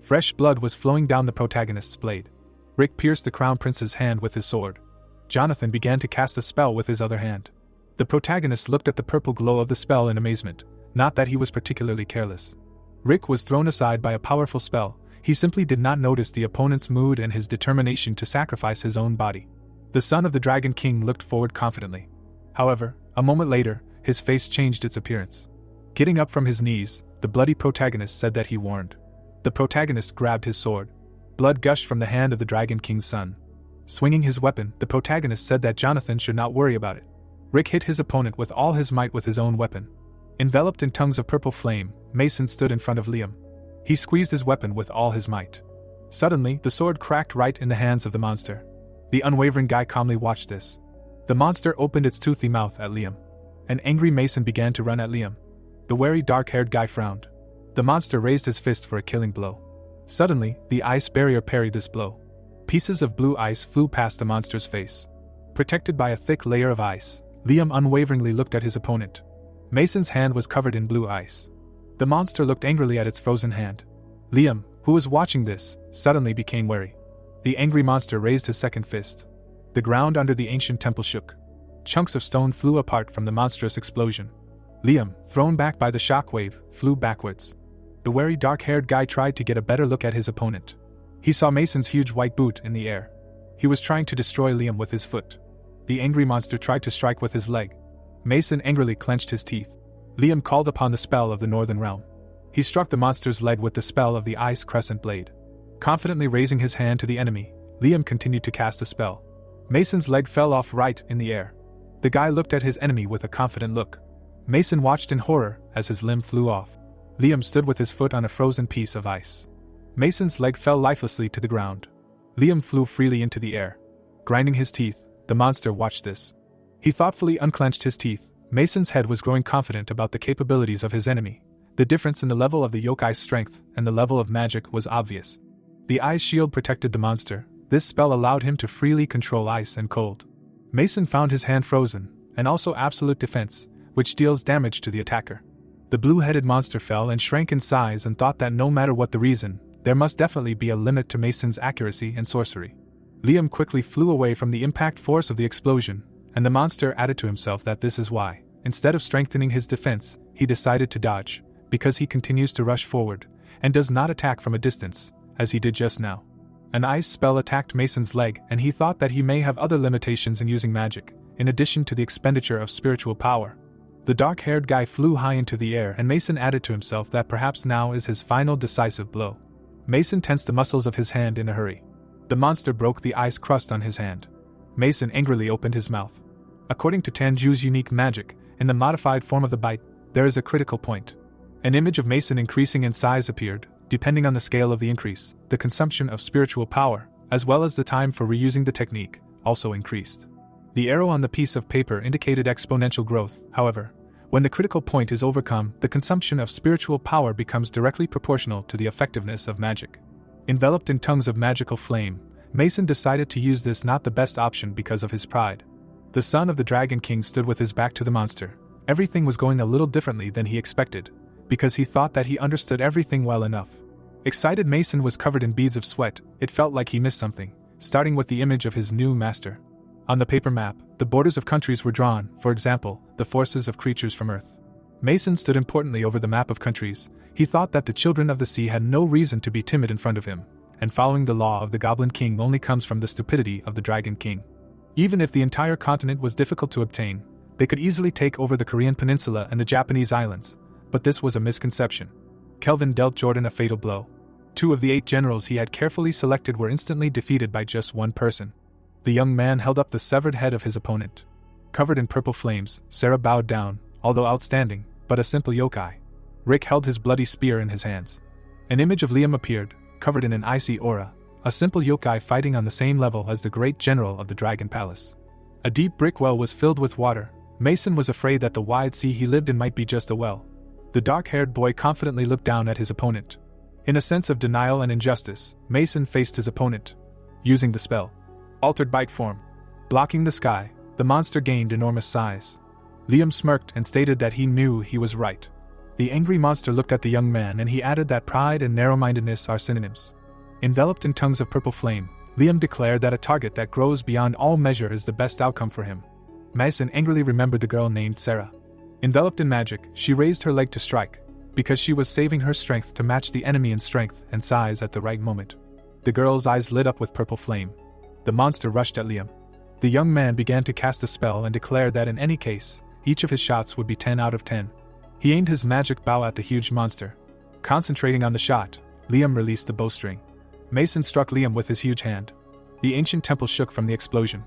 Fresh blood was flowing down the protagonist's blade. Rick pierced the Crown Prince's hand with his sword. Jonathan began to cast a spell with his other hand. The protagonist looked at the purple glow of the spell in amazement, not that he was particularly careless. Rick was thrown aside by a powerful spell, he simply did not notice the opponent's mood and his determination to sacrifice his own body. The son of the Dragon King looked forward confidently. However, a moment later, his face changed its appearance. Getting up from his knees, the bloody protagonist said that he warned. The protagonist grabbed his sword. Blood gushed from the hand of the Dragon King's son. Swinging his weapon, the protagonist said that Jonathan should not worry about it. Rick hit his opponent with all his might with his own weapon. Enveloped in tongues of purple flame, Mason stood in front of Liam. He squeezed his weapon with all his might. Suddenly, the sword cracked right in the hands of the monster. The unwavering guy calmly watched this. The monster opened its toothy mouth at Liam. An angry Mason began to run at Liam. The wary dark-haired guy frowned. The monster raised his fist for a killing blow. Suddenly, the ice barrier parried this blow. Pieces of blue ice flew past the monster's face. Protected by a thick layer of ice, Liam unwaveringly looked at his opponent. Mason's hand was covered in blue ice. The monster looked angrily at its frozen hand. Liam, who was watching this, suddenly became wary. The angry monster raised his second fist. The ground under the ancient temple shook. Chunks of stone flew apart from the monstrous explosion. Liam, thrown back by the shockwave, flew backwards. The wary dark-haired guy tried to get a better look at his opponent. He saw Mason's huge white boot in the air. He was trying to destroy Liam with his foot. The angry monster tried to strike with his leg. Mason angrily clenched his teeth. Liam called upon the spell of the Northern Realm. He struck the monster's leg with the spell of the Ice Crescent Blade. Confidently raising his hand to the enemy, Liam continued to cast the spell. Mason's leg fell off right in the air. The guy looked at his enemy with a confident look. Mason watched in horror as his limb flew off. Liam stood with his foot on a frozen piece of ice. Mason's leg fell lifelessly to the ground. Liam flew freely into the air. Grinding his teeth, the monster watched this. He thoughtfully unclenched his teeth. Mason's head was growing confident about the capabilities of his enemy. The difference in the level of the yokai's strength and the level of magic was obvious. The ice shield protected the monster. This spell allowed him to freely control ice and cold. Mason found his hand frozen, and also absolute defense, which deals damage to the attacker. The blue-headed monster fell and shrank in size and thought that no matter what the reason, there must definitely be a limit to Mason's accuracy and sorcery. Liam quickly flew away from the impact force of the explosion, and the monster added to himself that this is why, instead of strengthening his defense, he decided to dodge, because he continues to rush forward, and does not attack from a distance, as he did just now. An ice spell attacked Mason's leg, and he thought that he may have other limitations in using magic, in addition to the expenditure of spiritual power. The dark-haired guy flew high into the air, and Mason added to himself that perhaps now is his final decisive blow. Mason tensed the muscles of his hand in a hurry. The monster broke the ice crust on his hand. Mason angrily opened his mouth. According to Tanju's unique magic, in the modified form of the bite, there is a critical point. An image of Mason increasing in size appeared, depending on the scale of the increase. The consumption of spiritual power, as well as the time for reusing the technique, also increased. The arrow on the piece of paper indicated exponential growth. However, when the critical point is overcome, the consumption of spiritual power becomes directly proportional to the effectiveness of magic. Enveloped in tongues of magical flame, Mason decided to use this not the best option because of his pride. The son of the Dragon King stood with his back to the monster. Everything was going a little differently than he expected, because he thought that he understood everything well enough. Excited Mason was covered in beads of sweat. It felt like he missed something, starting with the image of his new master. On the paper map, the borders of countries were drawn, for example, the forces of creatures from Earth. Mason stood importantly over the map of countries. He thought that the children of the sea had no reason to be timid in front of him, and following the law of the Goblin King only comes from the stupidity of the Dragon King. Even if the entire continent was difficult to obtain, they could easily take over the Korean peninsula and the Japanese islands, but this was a misconception. Kelvin dealt Jordan a fatal blow. 2 of the 8 generals he had carefully selected were instantly defeated by just one person. The young man held up the severed head of his opponent. Covered in purple flames, Sarah bowed down, although outstanding, but a simple yokai. Rick held his bloody spear in his hands. An image of Liam appeared, covered in an icy aura, a simple yokai fighting on the same level as the great general of the Dragon Palace. A deep brick well was filled with water. Mason was afraid that the wide sea he lived in might be just a well. The dark-haired boy confidently looked down at his opponent. In a sense of denial and injustice, Mason faced his opponent. Using the spell. Altered bite form. Blocking the sky, the monster gained enormous size. Liam smirked and stated that he knew he was right. The angry monster looked at the young man and he added that pride and narrow-mindedness are synonyms. Enveloped in tongues of purple flame, Liam declared that a target that grows beyond all measure is the best outcome for him. Mason angrily remembered the girl named Sarah. Enveloped in magic, she raised her leg to strike, because she was saving her strength to match the enemy in strength and size at the right moment. The girl's eyes lit up with purple flame. The monster rushed at Liam. The young man began to cast a spell and declared that in any case, each of his shots would be 10 out of 10. He aimed his magic bow at the huge monster. Concentrating on the shot, Liam released the bowstring. Mason struck Liam with his huge hand. The ancient temple shook from the explosion.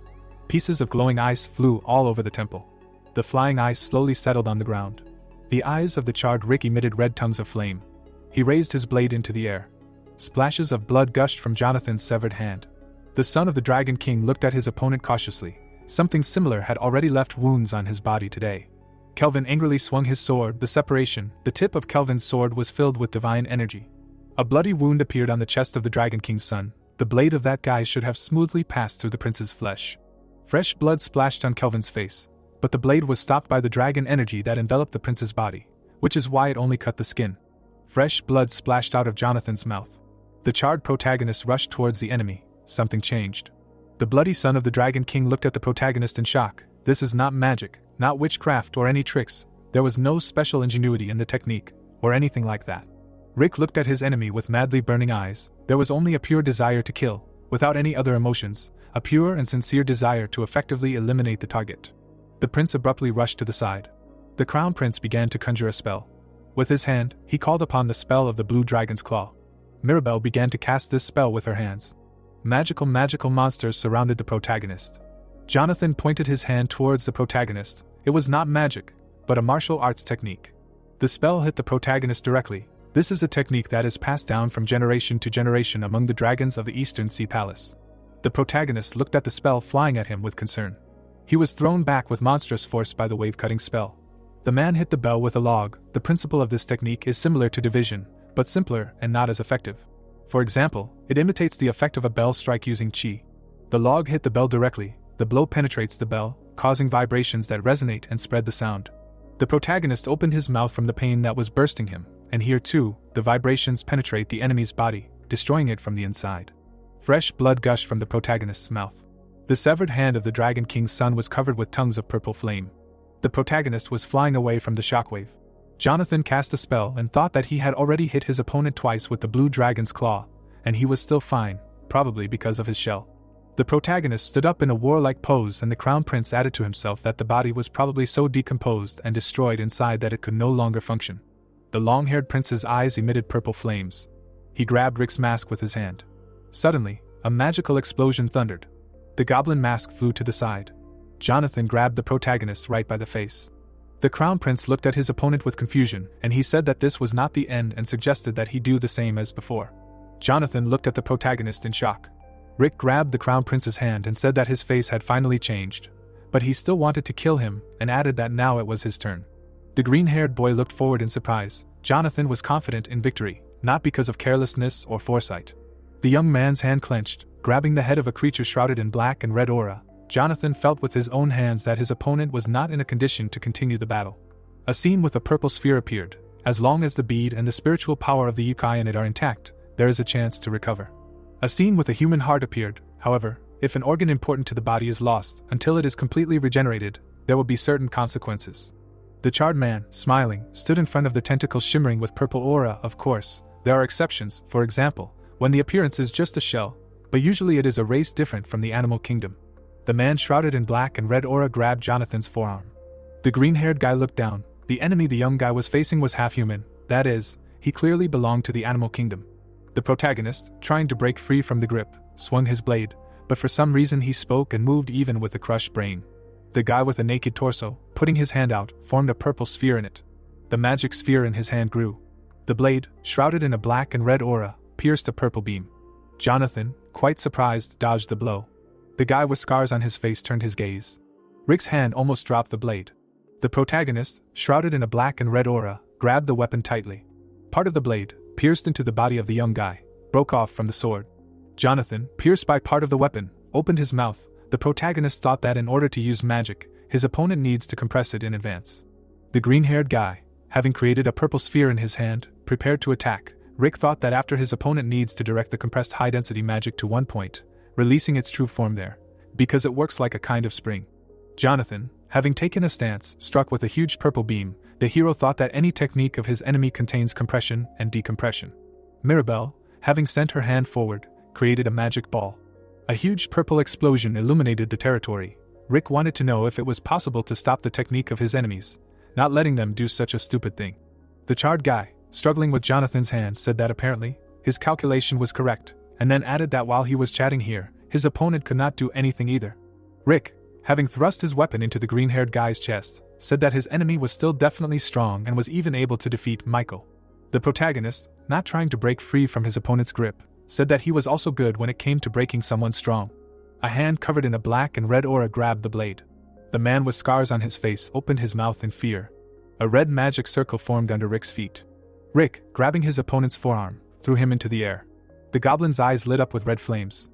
Pieces of glowing ice flew all over the temple. The flying ice slowly settled on the ground. The eyes of the charred Rick emitted red tongues of flame. He raised his blade into the air. Splashes of blood gushed from Jonathan's severed hand. The son of the Dragon King looked at his opponent cautiously. Something similar had already left wounds on his body today. Kelvin angrily swung his sword. The tip of Kelvin's sword was filled with divine energy. A bloody wound appeared on the chest of the Dragon King's son. The blade of that guy should have smoothly passed through the prince's flesh. Fresh blood splashed on Kelvin's face, but the blade was stopped by the dragon energy that enveloped the prince's body, which is why it only cut the skin. Fresh blood splashed out of Jonathan's mouth. The charred protagonist rushed towards the enemy. Something changed. The bloody son of the Dragon King looked at the protagonist in shock. This is not magic, not witchcraft or any tricks. There was no special ingenuity in the technique, or anything like that. Rick looked at his enemy with madly burning eyes. There was only a pure desire to kill, without any other emotions, a pure and sincere desire to effectively eliminate the target. The prince abruptly rushed to the side. The crown prince began to conjure a spell. With his hand, he called upon the spell of the blue dragon's claw. Mirabelle began to cast this spell with her hands. Magical monsters surrounded the protagonist. Jonathan pointed his hand towards the protagonist. It was not magic, but a martial arts technique. The spell hit the protagonist directly. This is a technique that is passed down from generation to generation among the dragons of the Eastern Sea Palace. The protagonist looked at the spell flying at him with concern. He was thrown back with monstrous force by the wave-cutting spell. The man hit the bell with a log. The principle of this technique is similar to division, but simpler and not as effective. For example, it imitates the effect of a bell strike using chi. The log hit the bell directly. The blow penetrates the bell, causing vibrations that resonate and spread the sound. The protagonist opened his mouth from the pain that was bursting him, and here too, the vibrations penetrate the enemy's body, destroying it from the inside. Fresh blood gushed from the protagonist's mouth. The severed hand of the Dragon King's son was covered with tongues of purple flame. The protagonist was flying away from the shockwave. Jonathan cast a spell and thought that he had already hit his opponent twice with the blue dragon's claw, and he was still fine, probably because of his shell. The protagonist stood up in a warlike pose, and the crown prince added to himself that the body was probably so decomposed and destroyed inside that it could no longer function. The long-haired prince's eyes emitted purple flames. He grabbed Rick's mask with his hand. Suddenly, a magical explosion thundered. The goblin mask flew to the side. Jonathan grabbed the protagonist right by the face. The crown prince looked at his opponent with confusion, and he said that this was not the end and suggested that he do the same as before. Jonathan looked at the protagonist in shock. Rick grabbed the crown prince's hand and said that his face had finally changed, but he still wanted to kill him and added that now it was his turn. The green-haired boy looked forward in surprise. Jonathan was confident in victory, not because of carelessness or foresight. The young man's hand clenched, grabbing the head of a creature shrouded in black and red aura. Jonathan felt with his own hands that his opponent was not in a condition to continue the battle. A scene with a purple sphere appeared. As long as the bead and the spiritual power of the yokai in it are intact, there is a chance to recover. A scene with a human heart appeared. However, if an organ important to the body is lost until it is completely regenerated, there will be certain consequences. The charred man, smiling, stood in front of the tentacle shimmering with purple aura. Of course, there are exceptions, for example, when the appearance is just a shell, but usually it is a race different from the animal kingdom. The man shrouded in black and red aura grabbed Jonathan's forearm. The green-haired guy looked down. The enemy the young guy was facing was half-human, that is, he clearly belonged to the animal kingdom. The protagonist, trying to break free from the grip, swung his blade, but for some reason he spoke and moved even with a crushed brain. The guy with a naked torso, putting his hand out, formed a purple sphere in it. The magic sphere in his hand grew. The blade, shrouded in a black and red aura, pierced a purple beam. Jonathan, quite surprised, dodged the blow. The guy with scars on his face turned his gaze. Rick's hand almost dropped the blade. The protagonist, shrouded in a black and red aura, grabbed the weapon tightly. Part of the blade, pierced into the body of the young guy, broke off from the sword. Jonathan, pierced by part of the weapon, opened his mouth. The protagonist thought that in order to use magic, his opponent needs to compress it in advance. The green-haired guy, having created a purple sphere in his hand, prepared to attack. Rick thought that after his opponent needs to direct the compressed high-density magic to one point, releasing its true form there, because it works like a kind of spring. Jonathan, having taken a stance, struck with a huge purple beam. The hero thought that any technique of his enemy contains compression and decompression. Mirabelle, having sent her hand forward, created a magic ball. A huge purple explosion illuminated the territory. Rick wanted to know if it was possible to stop the technique of his enemies, not letting them do such a stupid thing. The charred guy, struggling with Jonathan's hand, said that apparently, his calculation was correct, and then added that while he was chatting here, his opponent could not do anything either. Rick, having thrust his weapon into the green-haired guy's chest, said that his enemy was still definitely strong and was even able to defeat Michael. The protagonist, not trying to break free from his opponent's grip, said that he was also good when it came to breaking someone strong. A hand covered in a black and red aura grabbed the blade. The man with scars on his face opened his mouth in fear. A red magic circle formed under Rick's feet. Rick, grabbing his opponent's forearm, threw him into the air. The goblin's eyes lit up with red flames.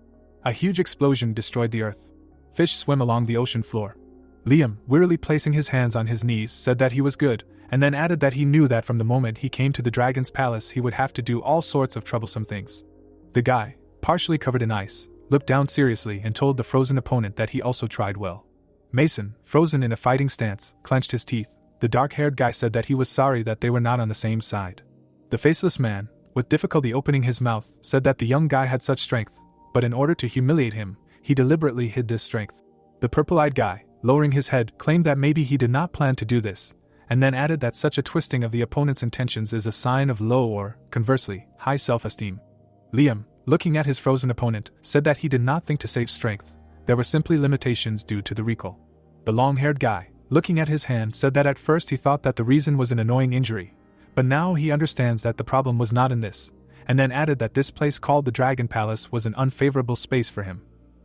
A huge explosion destroyed the earth. Fish swim along the ocean floor. Liam, wearily placing his hands on his knees, said that he was good, and then added that he knew that from the moment he came to the dragon's palace he would have to do all sorts of troublesome things. The guy, partially covered in ice, looked down seriously and told the frozen opponent that he also tried well. Mason, frozen in a fighting stance, clenched his teeth. The dark-haired guy said that he was sorry that they were not on the same side. The faceless man, with difficulty opening his mouth, said that the young guy had such strength, but in order to humiliate him, he deliberately hid this strength. The purple-eyed guy, lowering his head, claimed that maybe he did not plan to do this, and then added that such a twisting of the opponent's intentions is a sign of low or, conversely, high self-esteem. Liam, looking at his frozen opponent, said that he did not think to save strength. There were simply limitations due to the recall. The long-haired guy, looking at his hand, said that at first he thought that the reason was an annoying injury, but now he understands that the problem was not in this, and then added that this place called the Dragon Palace was an unfavorable space for him.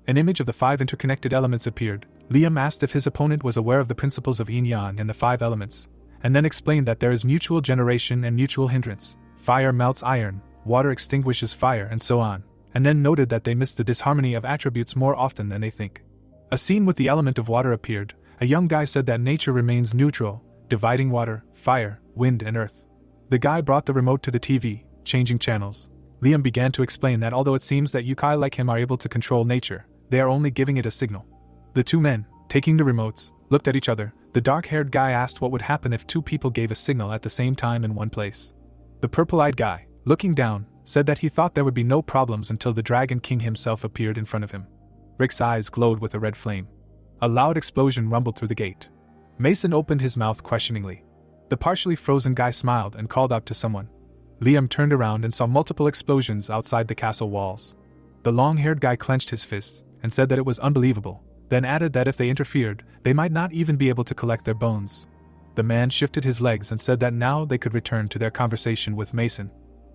An image of the 5 interconnected elements appeared. Liam asked if his opponent was aware of the principles of yin-yang and the 5 elements, and then explained that there is mutual generation and mutual hindrance. Fire melts iron, water extinguishes fire, and so on, and then noted that they miss the disharmony of attributes more often than they think. A scene with the element of water appeared. A young guy said that nature remains neutral, dividing water, fire, wind, and earth. The guy brought the remote to the TV, changing channels. Liam began to explain that although it seems that yokai like him are able to control nature, they are only giving it a signal. The two men, taking the remotes, looked at each other. The dark-haired guy asked what would happen if 2 people gave a signal at the same time in one place. The purple-eyed guy, looking down, said that he thought there would be no problems until the Dragon King himself appeared in front of him. Rick's eyes glowed with a red flame. A loud explosion rumbled through the gate. Mason opened his mouth questioningly. The partially frozen guy smiled and called out to someone. Liam turned around and saw multiple explosions outside the castle walls. The long-haired guy clenched his fists and said that it was unbelievable, then added that if they interfered, they might not even be able to collect their bones. The man shifted his legs and said that now they could return to their conversation with Mason.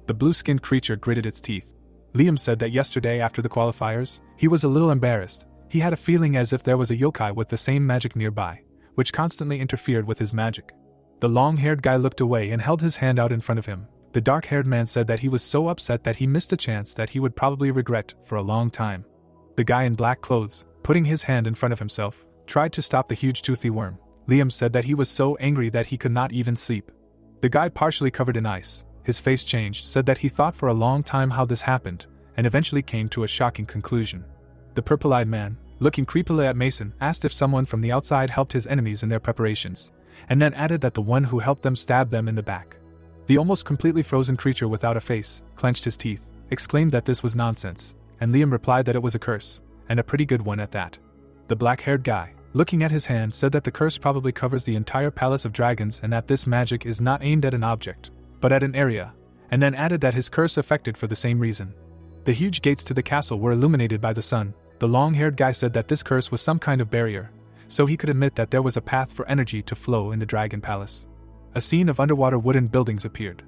The blue-skinned creature gritted its teeth. Liam said that yesterday after the qualifiers, he was a little embarrassed. He had a feeling as if there was a yokai with the same magic nearby, which constantly interfered with his magic. The long-haired guy looked away and held his hand out in front of him. The dark-haired man said that he was so upset that he missed a chance that he would probably regret for a long time. The guy in black clothes, putting his hand in front of himself, tried to stop the huge toothy worm. Liam said that he was so angry that he could not even sleep. The guy partially covered in ice, his face changed, said that he thought for a long time how this happened, and eventually came to a shocking conclusion. The purple-eyed man, looking creepily at Mason, asked if someone from the outside helped his enemies in their preparations, and then added that the one who helped them stabbed them in the back. The almost completely frozen creature without a face, clenched his teeth, exclaimed that this was nonsense, and Liam replied that it was a curse, and a pretty good one at that. The black-haired guy, looking at his hand, said that the curse probably covers the entire Palace of Dragons and that this magic is not aimed at an object, but at an area, and then added that his curse affected for the same reason. The huge gates to the castle were illuminated by the sun. The long-haired guy said that this curse was some kind of barrier, so he could admit that there was a path for energy to flow in the Dragon Palace. A scene of underwater wooden buildings appeared.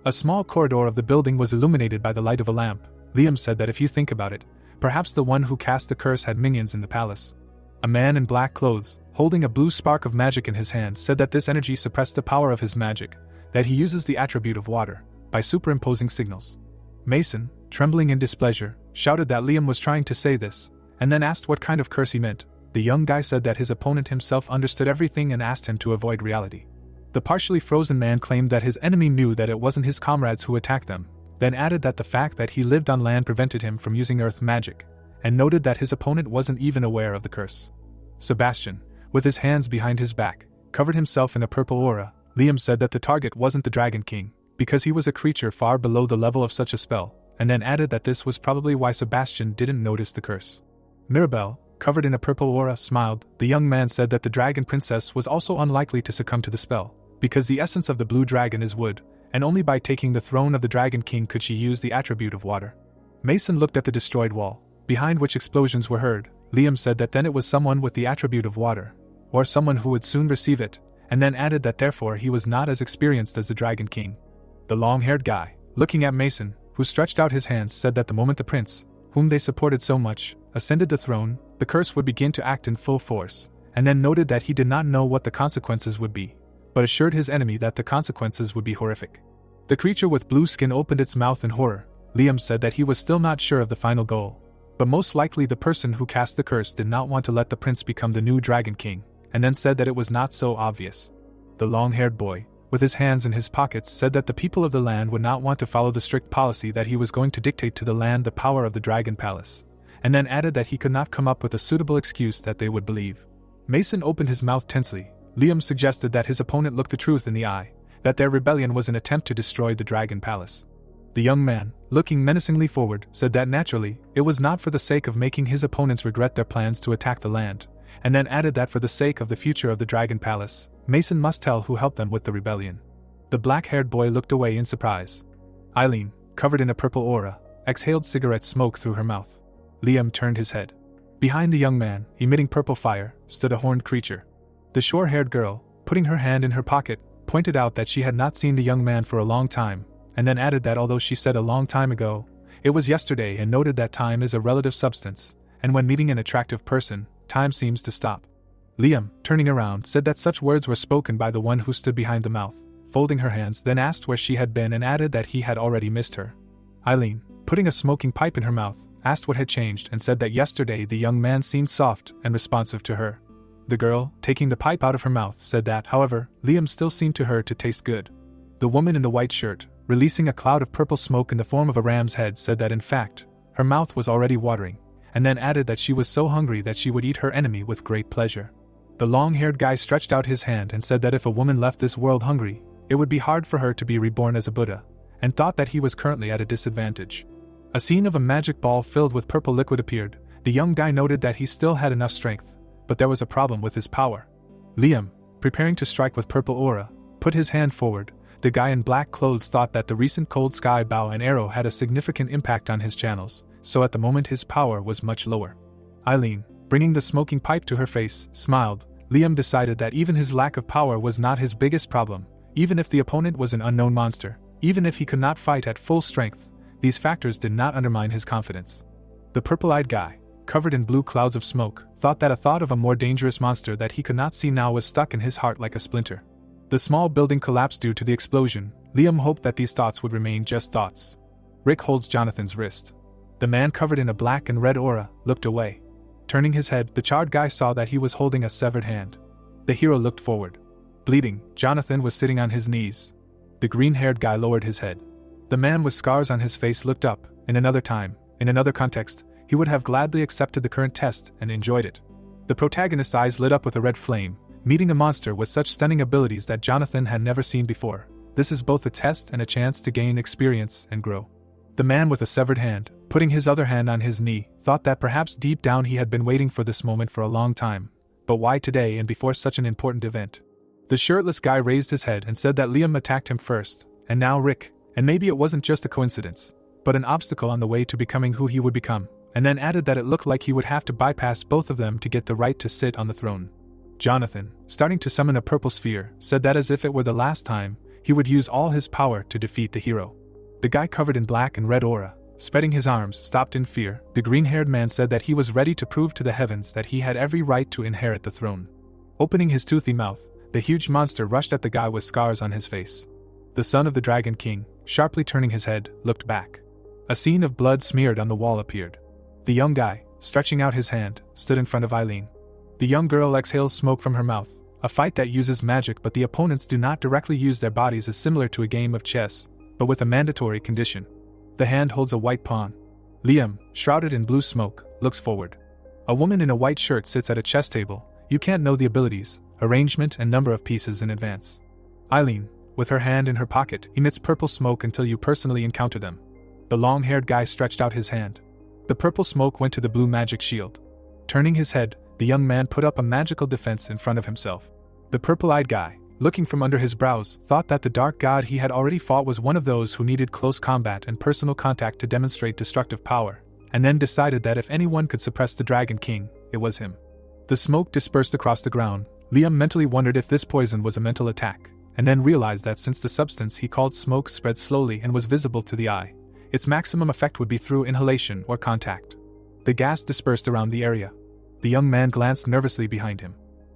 A small corridor of the building was illuminated by the light of a lamp. Liam said that if you think about it, perhaps the one who cast the curse had minions in the palace. A man in black clothes, holding a blue spark of magic in his hand, said that this energy suppressed the power of his magic, that he uses the attribute of water, by superimposing signals. Mason, trembling in displeasure, shouted that Liam was trying to say this, and then asked what kind of curse he meant. The young guy said that his opponent himself understood everything and asked him to avoid reality. The partially frozen man claimed that his enemy knew that it wasn't his comrades who attacked them, then added that the fact that he lived on land prevented him from using earth magic, and noted that his opponent wasn't even aware of the curse. Sebastian, with his hands behind his back, covered himself in a purple aura. Liam said that the target wasn't the Dragon King, because he was a creature far below the level of such a spell, and then added that this was probably why Sebastian didn't notice the curse. Mirabelle, covered in a purple aura, smiled. The young man said that the Dragon Princess was also unlikely to succumb to the spell, because the essence of the blue dragon is wood, and only by taking the throne of the Dragon King could she use the attribute of water. Mason looked at the destroyed wall, behind which explosions were heard. Liam said that then it was someone with the attribute of water, or someone who would soon receive it, and then added that therefore he was not as experienced as the Dragon King. The long-haired guy, looking at Mason, who stretched out his hands, said that the moment the prince, whom they supported so much, ascended the throne, the curse would begin to act in full force, and then noted that he did not know what the consequences would be, but assured his enemy that the consequences would be horrific. The creature with blue skin opened its mouth in horror. Liam said that he was still not sure of the final goal, but most likely the person who cast the curse did not want to let the prince become the new Dragon King, and then said that it was not so obvious. The long-haired boy, with his hands in his pockets, said that the people of the land would not want to follow the strict policy that he was going to dictate to the land the power of the Dragon Palace, and then added that he could not come up with a suitable excuse that they would believe. Mason opened his mouth tensely. Liam suggested that his opponent look the truth in the eye, that their rebellion was an attempt to destroy the Dragon Palace. The young man, looking menacingly forward, said that naturally, it was not for the sake of making his opponents regret their plans to attack the land, and then added that for the sake of the future of the Dragon Palace, Mason must tell who helped them with the rebellion. The black-haired boy looked away in surprise. Eileen, covered in a purple aura, exhaled cigarette smoke through her mouth. Liam turned his head. Behind the young man, emitting purple fire, stood a horned creature. The short-haired girl, putting her hand in her pocket, pointed out that she had not seen the young man for a long time, and then added that although she said a long time ago, it was yesterday, and noted that time is a relative substance, and when meeting an attractive person, time seems to stop. Liam, turning around, said that such words were spoken by the one who stood behind the mouth, folding her hands, then asked where she had been and added that he had already missed her. Eileen, putting a smoking pipe in her mouth, asked what had changed and said that yesterday the young man seemed soft and responsive to her. The girl, taking the pipe out of her mouth, said that, however, Liam still seemed to her to taste good. The woman in the white shirt, releasing a cloud of purple smoke in the form of a ram's head, said that in fact, her mouth was already watering, and then added that she was so hungry that she would eat her enemy with great pleasure. The long-haired guy stretched out his hand and said that if a woman left this world hungry, it would be hard for her to be reborn as a Buddha, and thought that he was currently at a disadvantage. A scene of a magic ball filled with purple liquid appeared. The young guy noted that he still had enough strength, but there was a problem with his power. Liam, preparing to strike with purple aura, put his hand forward. The guy in black clothes thought that the recent cold sky bow and arrow had a significant impact on his channels, so at the moment his power was much lower. Eileen, bringing the smoking pipe to her face, smiled. Liam decided that even his lack of power was not his biggest problem, even if the opponent was an unknown monster, even if he could not fight at full strength, these factors did not undermine his confidence. The purple-eyed guy, covered in blue clouds of smoke, thought that a thought of a more dangerous monster that he could not see now was stuck in his heart like a splinter. The small building collapsed due to the explosion. Liam hoped that these thoughts would remain just thoughts. Rick holds Jonathan's wrist. The man covered in a black and red aura looked away. Turning his head, the charred guy saw that he was holding a severed hand. The hero looked forward. Bleeding, Jonathan was sitting on his knees. The green-haired guy lowered his head. The man with scars on his face looked up. In another time, in another context, he would have gladly accepted the current test and enjoyed it. The protagonist's eyes lit up with a red flame, meeting a monster with such stunning abilities that Jonathan had never seen before. This is both a test and a chance to gain experience and grow. The man with a severed hand, putting his other hand on his knee, thought that perhaps deep down he had been waiting for this moment for a long time. But why today and before such an important event? The shirtless guy raised his head and said that Liam attacked him first, and now Rick, and maybe it wasn't just a coincidence, but an obstacle on the way to becoming who he would become, and then added that it looked like he would have to bypass both of them to get the right to sit on the throne. Jonathan, starting to summon a purple sphere, said that as if it were the last time, he would use all his power to defeat the hero. The guy covered in black and red aura, spreading his arms, stopped in fear. The green-haired man said that he was ready to prove to the heavens that he had every right to inherit the throne. Opening his toothy mouth, the huge monster rushed at the guy with scars on his face. The son of the Dragon King, sharply turning his head, looked back. A scene of blood smeared on the wall appeared. The young guy, stretching out his hand, stood in front of Eileen. The young girl exhales smoke from her mouth. A fight that uses magic but the opponents do not directly use their bodies is similar to a game of chess, but with a mandatory condition. The hand holds a white pawn. Liam, shrouded in blue smoke, looks forward. A woman in a white shirt sits at a chess table, You can't know the abilities, arrangement and number of pieces in advance. Eileen, with her hand in her pocket, emits purple smoke until you personally encounter them. The long-haired guy stretched out his hand. The purple smoke went to the blue magic shield. Turning his head, the young man put up a magical defense in front of himself. The purple-eyed guy, looking from under his brows, thought that the dark god he had already fought was one of those who needed close combat and personal contact to demonstrate destructive power, and then decided that if anyone could suppress the Dragon King, it was him. The smoke dispersed across the ground. Liam mentally wondered if this poison was a mental attack, and then realized that since the substance he called smoke spread slowly and was visible to the eye, its maximum effect would be through inhalation or contact. The gas dispersed around the area. The young man glanced nervously behind him.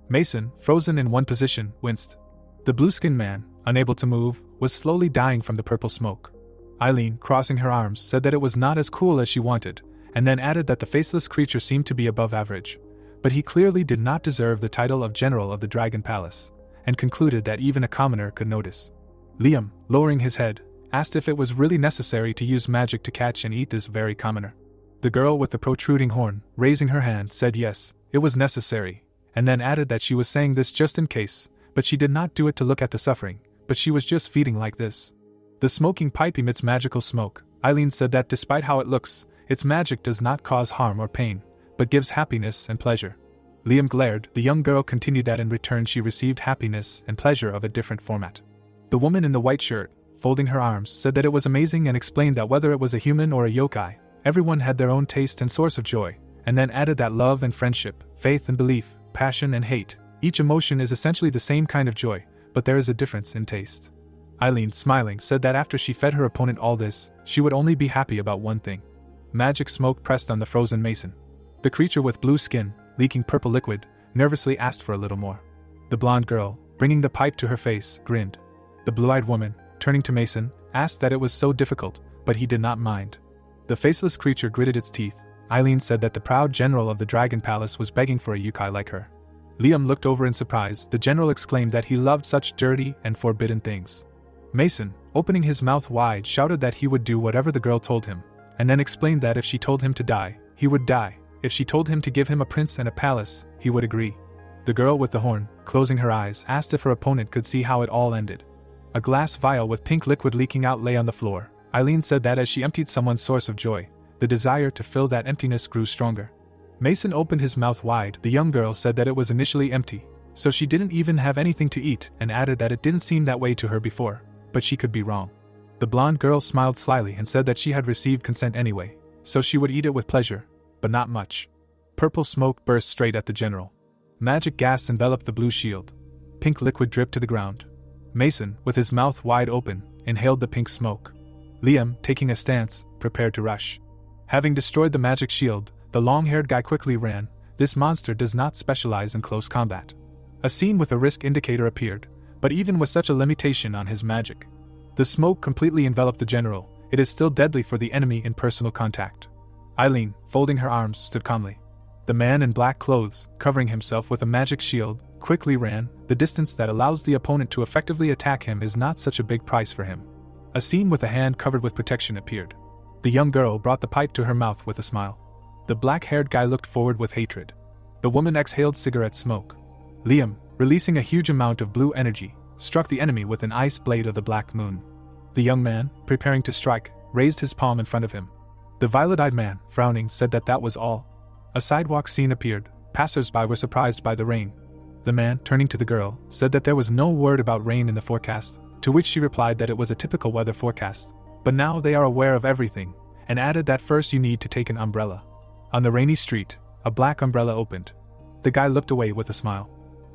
Mason, frozen in one position, winced. The blue-skinned man, unable to move, was slowly dying from the purple smoke. Eileen, crossing her arms, said that it was not as cool as she wanted, and then added that the faceless creature seemed to be above average. But he clearly did not deserve the title of General of the Dragon Palace, and concluded that even a commoner could notice. Liam, lowering his head, asked if it was really necessary to use magic to catch and eat this very commoner. The girl with the protruding horn, raising her hand, said yes, it was necessary, and then added that she was saying this just in case, but she did not do it to look at the suffering, but she was just feeding like this. The smoking pipe emits magical smoke. Eileen said that despite how it looks, its magic does not cause harm or pain, but gives happiness and pleasure. Liam glared. The young girl continued that in return she received happiness and pleasure of a different format. The woman in the white shirt, folding her arms, said that it was amazing and explained that whether it was a human or a yokai, everyone had their own taste and source of joy, and then added that love and friendship, faith and belief, passion and hate, each emotion is essentially the same kind of joy, but there is a difference in taste. Eileen, smiling, said that after she fed her opponent all this, she would only be happy about one thing. Magic smoke pressed on the frozen mason. The creature with blue skin, leaking purple liquid, nervously asked for a little more. The blonde girl, bringing the pipe to her face, grinned. The blue-eyed woman, turning to Mason, asked that it was so difficult, but he did not mind. The faceless creature gritted its teeth. Eileen said that the proud general of the Dragon Palace was begging for a yokai like her. Liam looked over in surprise. The general exclaimed that he loved such dirty and forbidden things. Mason, opening his mouth wide, shouted that he would do whatever the girl told him, and then explained that if she told him to die, he would die. If she told him to give him a prince and a palace, he would agree. The girl with the horn, closing her eyes, asked if her opponent could see how it all ended. A glass vial with pink liquid leaking out lay on the floor. Eileen said that as she emptied someone's source of joy, the desire to fill that emptiness grew stronger. Mason opened his mouth wide. The young girl said that it was initially empty, so she didn't even have anything to eat, and added that it didn't seem that way to her before, but she could be wrong. The blonde girl smiled slyly and said that she had received consent anyway, so she would eat it with pleasure, but not much. Purple smoke burst straight at the general. Magic gas enveloped the blue shield. Pink liquid dripped to the ground. Mason, with his mouth wide open, inhaled the pink smoke. Liam, taking a stance, prepared to rush. Having destroyed the magic shield, the long-haired guy quickly ran. This monster does not specialize in close combat. A scene with a risk indicator appeared, but even with such a limitation on his magic, the smoke completely enveloped the general. It is still deadly for the enemy in personal contact. Eileen, folding her arms, stood calmly. The man in black clothes, covering himself with a magic shield, quickly ran. The distance that allows the opponent to effectively attack him is not such a big price for him. A scene with a hand covered with protection appeared. The young girl brought the pipe to her mouth with a smile. The black-haired guy looked forward with hatred. The woman exhaled cigarette smoke. Liam, releasing a huge amount of blue energy, struck the enemy with an ice blade of the black moon. The young man, preparing to strike, raised his palm in front of him. The violet-eyed man, frowning, said that that was all. A sidewalk scene appeared. Passers-by were surprised by the rain. The man, turning to the girl, said that there was no word about rain in the forecast, to which she replied that it was a typical weather forecast. But now they are aware of everything, and added that first you need to take an umbrella. On the rainy street, a black umbrella opened. The guy looked away with a smile.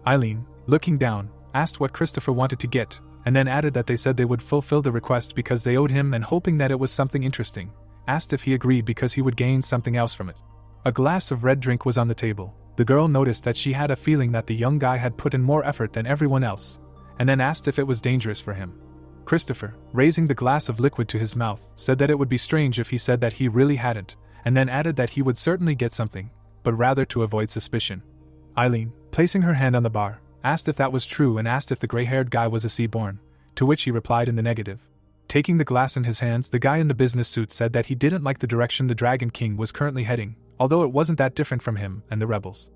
Eileen, looking down, asked what Christopher wanted to get, and then added that they said they would fulfill the request because they owed him, and hoping that it was something interesting, asked if he agreed because he would gain something else from it. A glass of red drink was on the table. The girl noticed that she had a feeling that the young guy had put in more effort than everyone else, and then asked if it was dangerous for him. Christopher, raising the glass of liquid to his mouth, said that it would be strange if he said that he really hadn't, and then added that he would certainly get something, but rather to avoid suspicion. Eileen, placing her hand on the bar, asked if that was true and asked if the gray-haired guy was a sea-born, to which he replied in the negative. Taking the glass in his hands, the guy in the business suit said that he didn't like the direction the Dragon King was currently heading, although it wasn't that different from him and the rebels.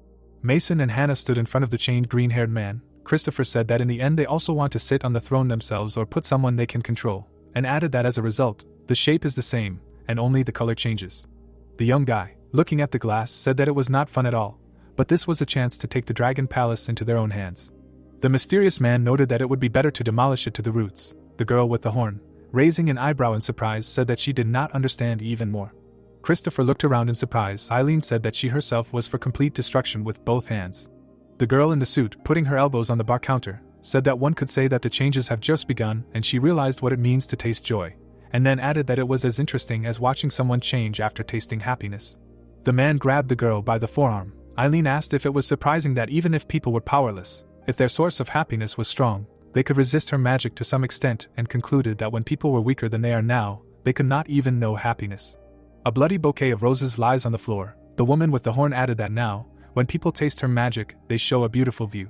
Mason and Hannah stood in front of the chained green-haired man. Christopher said that in the end they also want to sit on the throne themselves or put someone they can control, and added that as a result, the shape is the same, and only the color changes. The young guy, looking at the glass, said that it was not fun at all, but this was a chance to take the Dragon Palace into their own hands. The mysterious man noted that it would be better to demolish it to the roots. The girl with the horn, raising an eyebrow in surprise, said that she did not understand even more. Christopher looked around in surprise. Eileen said that she herself was for complete destruction with both hands. The girl in the suit, putting her elbows on the bar counter, said that one could say that the changes have just begun, and she realized what it means to taste joy, and then added that it was as interesting as watching someone change after tasting happiness. The man grabbed the girl by the forearm. Eileen asked if it was surprising that even if people were powerless, if their source of happiness was strong, they could resist her magic to some extent, and concluded that when people were weaker than they are now, they could not even know happiness. A bloody bouquet of roses lies on the floor. The woman with the horn added that now, when people taste her magic, they show a beautiful view.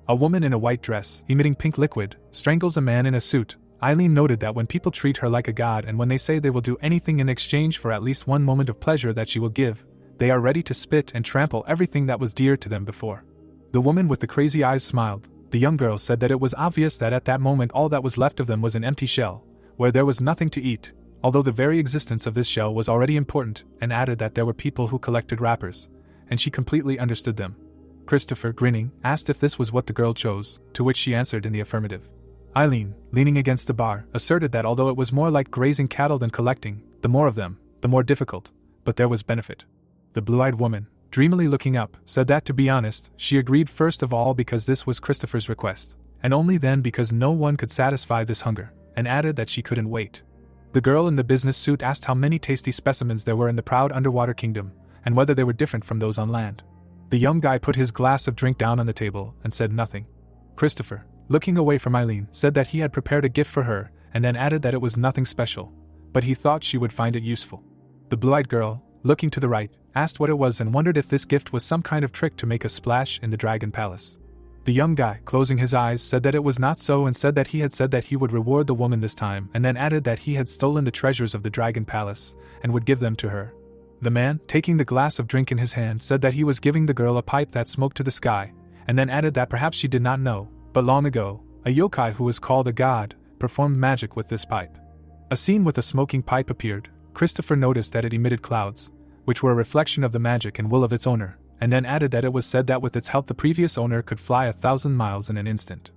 A woman in a white dress, emitting pink liquid, strangles a man in a suit. Eileen noted that when people treat her like a god and when they say they will do anything in exchange for at least one moment of pleasure that she will give, they are ready to spit and trample everything that was dear to them before. The woman with the crazy eyes smiled. The young girl said that it was obvious that at that moment all that was left of them was an empty shell, where there was nothing to eat, although the very existence of this shell was already important, and added that there were people who collected wrappers, and she completely understood them. Christopher, grinning, asked if this was what the girl chose, to which she answered in the affirmative. Eileen, leaning against the bar, asserted that although it was more like grazing cattle than collecting, the more of them, the more difficult, but there was benefit. The blue-eyed woman, dreamily looking up, said that to be honest, she agreed first of all because this was Christopher's request, and only then because no one could satisfy this hunger, and added that she couldn't wait. The girl in the business suit asked how many tasty specimens there were in the proud underwater kingdom, and whether they were different from those on land. The young guy put his glass of drink down on the table and said nothing. Christopher, looking away from Eileen, said that he had prepared a gift for her, and then added that it was nothing special, but he thought she would find it useful. The blue-eyed girl, looking to the right, asked what it was and wondered if this gift was some kind of trick to make a splash in the Dragon Palace. The young guy, closing his eyes, said that it was not so and said that he had said that he would reward the woman this time, and then added that he had stolen the treasures of the Dragon Palace and would give them to her. The man, taking the glass of drink in his hand, said that he was giving the girl a pipe that smoked to the sky, and then added that perhaps she did not know, but long ago, a yokai who was called a god performed magic with this pipe. A scene with a smoking pipe appeared. Christopher noticed that it emitted clouds, which were a reflection of the magic and will of its owner, and then added that it was said that with its help the previous owner could fly 1,000 miles in an instant.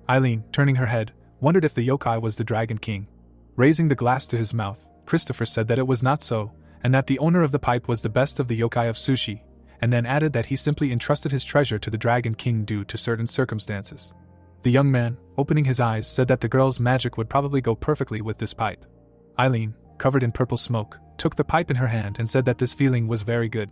Eileen, turning her head, wondered if the yokai was the Dragon King. Raising the glass to his mouth, Christopher said that it was not so, and that the owner of the pipe was the best of the yokai of sushi, and then added that he simply entrusted his treasure to the Dragon King due to certain circumstances. The young man, opening his eyes, said that the girl's magic would probably go perfectly with this pipe. Eileen, covered in purple smoke, took the pipe in her hand and said that this feeling was very good.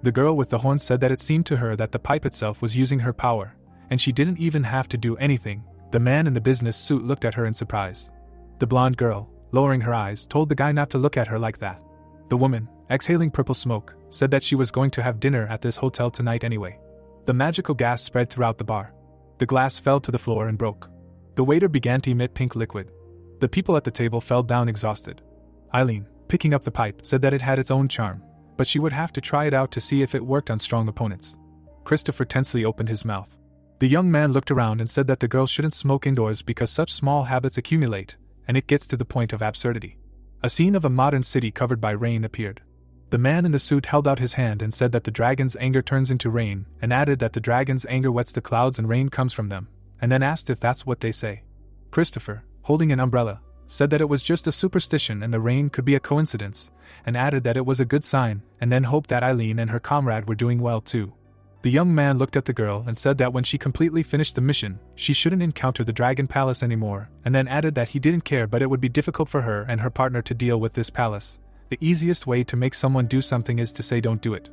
The girl with the horn said that it seemed to her that the pipe itself was using her power, and she didn't even have to do anything. The man in the business suit looked at her in surprise. The blonde girl, lowering her eyes, told the guy not to look at her like that. The woman, exhaling purple smoke, said that she was going to have dinner at this hotel tonight anyway. The magical gas spread throughout the bar. The glass fell to the floor and broke. The waiter began to emit pink liquid. The people at the table fell down exhausted. Eileen, picking up the pipe, said that it had its own charm, but she would have to try it out to see if it worked on strong opponents. Christopher tensely opened his mouth. The young man looked around and said that the girl shouldn't smoke indoors because such small habits accumulate, and it gets to the point of absurdity. A scene of a modern city covered by rain appeared. The man in the suit held out his hand and said that the dragon's anger turns into rain, and added that the dragon's anger wets the clouds and rain comes from them, and then asked if that's what they say. Christopher, holding an umbrella, said that it was just a superstition and the rain could be a coincidence, and added that it was a good sign, and then hoped that Eileen and her comrade were doing well too. The young man looked at the girl and said that when she completely finished the mission, she shouldn't encounter the Dragon Palace anymore, and then added that he didn't care but it would be difficult for her and her partner to deal with this palace. The easiest way to make someone do something is to say don't do it.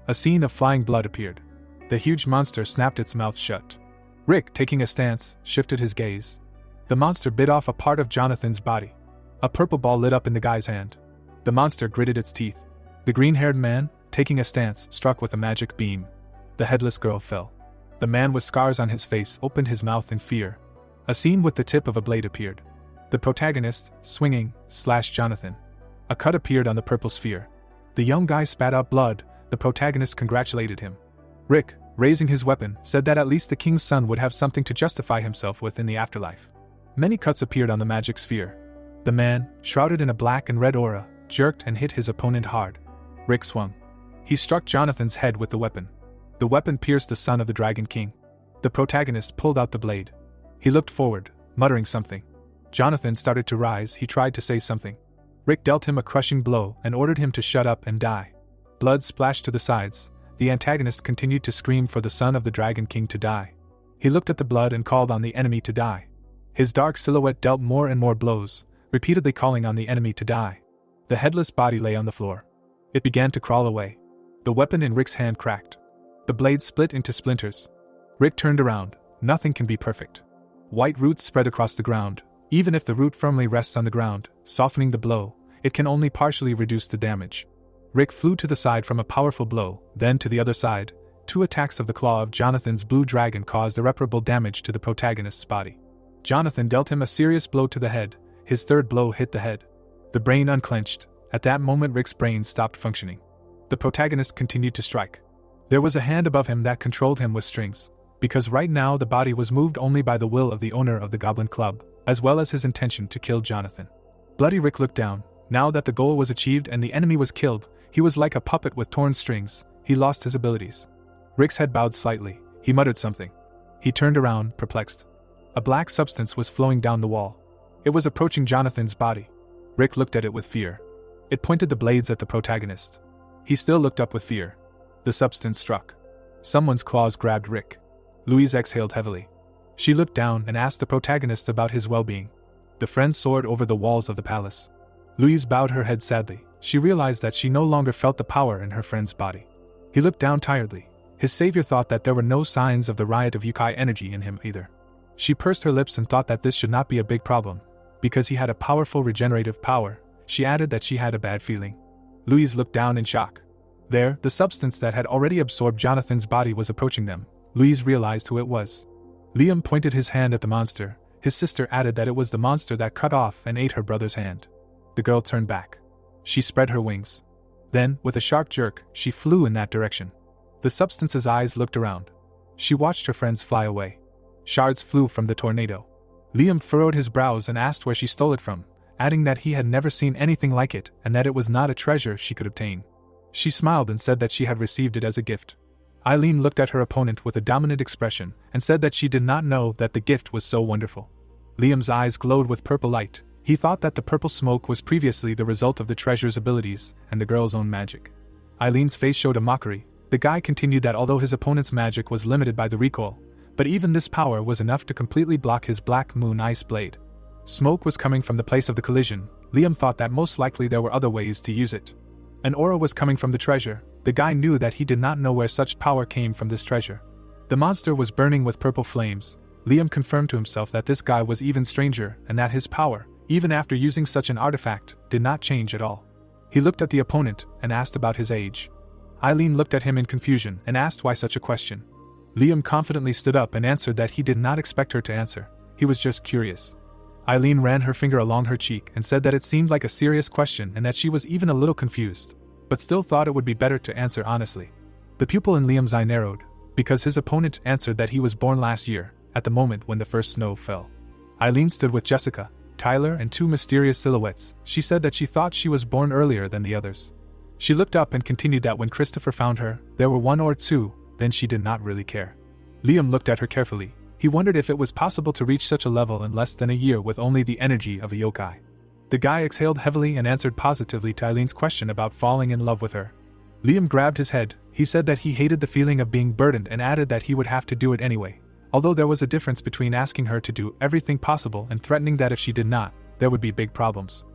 A scene of flying blood appeared. The huge monster snapped its mouth shut. Rick, taking a stance, shifted his gaze. The monster bit off a part of Jonathan's body. A purple ball lit up in the guy's hand. The monster gritted its teeth. The green-haired man, taking a stance, struck with a magic beam. The headless girl fell. The man with scars on his face opened his mouth in fear. A scene with the tip of a blade appeared. The protagonist, swinging, slashed Jonathan. A cut appeared on the purple sphere. The young guy spat out blood. The protagonist congratulated him. Rick, raising his weapon, said that at least the king's son would have something to justify himself with in the afterlife. Many cuts appeared on the magic sphere. The man, shrouded in a black and red aura, jerked and hit his opponent hard. Rick swung. He struck Jonathan's head with the weapon. The weapon pierced the son of the Dragon King. The protagonist pulled out the blade. He looked forward, muttering something. Jonathan started to rise. He tried to say something. Rick dealt him a crushing blow and ordered him to shut up and die. Blood splashed to the sides. The antagonist continued to scream for the son of the Dragon King to die. He looked at the blood and called on the enemy to die. His dark silhouette dealt more and more blows, repeatedly calling on the enemy to die. The headless body lay on the floor. It began to crawl away. The weapon in Rick's hand cracked. The blade split into splinters. Rick turned around. Nothing can be perfect. White roots spread across the ground. Even if the root firmly rests on the ground, softening the blow, it can only partially reduce the damage. Rick flew to the side from a powerful blow, then to the other side. 2 attacks of the claw of Jonathan's blue dragon caused irreparable damage to the protagonist's body. Jonathan dealt him a serious blow to the head. His third blow hit the head. The brain unclenched. At that moment Rick's brain stopped functioning. The protagonist continued to strike. There was a hand above him that controlled him with strings, because right now the body was moved only by the will of the owner of the Goblin Club, as well as his intention to kill Jonathan. Bloody Rick looked down. Now that the goal was achieved and the enemy was killed, he was like a puppet with torn strings. He lost his abilities. Rick's head bowed slightly. He muttered something. He turned around, perplexed. A black substance was flowing down the wall. It was approaching Jonathan's body. Rick looked at it with fear. It pointed the blades at the protagonist. He still looked up with fear. The substance struck. Someone's claws grabbed Rick. Louise exhaled heavily. She looked down and asked the protagonist about his well-being. The friends soared over the walls of the palace. Louise bowed her head sadly. She realized that she no longer felt the power in her friend's body. He looked down tiredly. His savior thought that there were no signs of the riot of yokai energy in him either. She pursed her lips and thought that this should not be a big problem, because he had a powerful regenerative power. She added that she had a bad feeling. Louise looked down in shock. There, the substance that had already absorbed Jonathan's body was approaching them. Louise realized who it was. Liam pointed his hand at the monster. His sister added that it was the monster that cut off and ate her brother's hand. The girl turned back. She spread her wings. Then, with a sharp jerk, she flew in that direction. The substance's eyes looked around. She watched her friends fly away. Shards flew from the tornado. Liam furrowed his brows and asked where she stole it from, adding that he had never seen anything like it and that it was not a treasure she could obtain. She smiled and said that she had received it as a gift. Eileen looked at her opponent with a dominant expression and said that she did not know that the gift was so wonderful. Liam's eyes glowed with purple light. He thought that the purple smoke was previously the result of the treasure's abilities and the girl's own magic. Eileen's face showed a mockery. The guy continued that although his opponent's magic was limited by the recoil, but even this power was enough to completely block his black moon ice blade. Smoke was coming from the place of the collision. Liam thought that most likely there were other ways to use it. An aura was coming from the treasure. The guy knew that he did not know where such power came from this treasure. The monster was burning with purple flames. Liam confirmed to himself that this guy was even stranger and that his power, even after using such an artifact, did not change at all. He looked at the opponent and asked about his age. Eileen looked at him in confusion and asked why such a question. Liam confidently stood up and answered that he did not expect her to answer. He was just curious. Eileen ran her finger along her cheek and said that it seemed like a serious question and that she was even a little confused, but still thought it would be better to answer honestly. The pupil in Liam's eye narrowed, because his opponent answered that he was born last year, at the moment when the first snow fell. Eileen stood with Jessica, Tyler, and 2 mysterious silhouettes. She said that she thought she was born earlier than the others. She looked up and continued that when Christopher found her, there were 1 or 2, then she did not really care. Liam looked at her carefully. He wondered if it was possible to reach such a level in less than a year with only the energy of a yokai. The guy exhaled heavily and answered positively to Eileen's question about falling in love with her. Liam grabbed his head. He said that he hated the feeling of being burdened and added that he would have to do it anyway. Although there was a difference between asking her to do everything possible and threatening that if she did not, there would be big problems.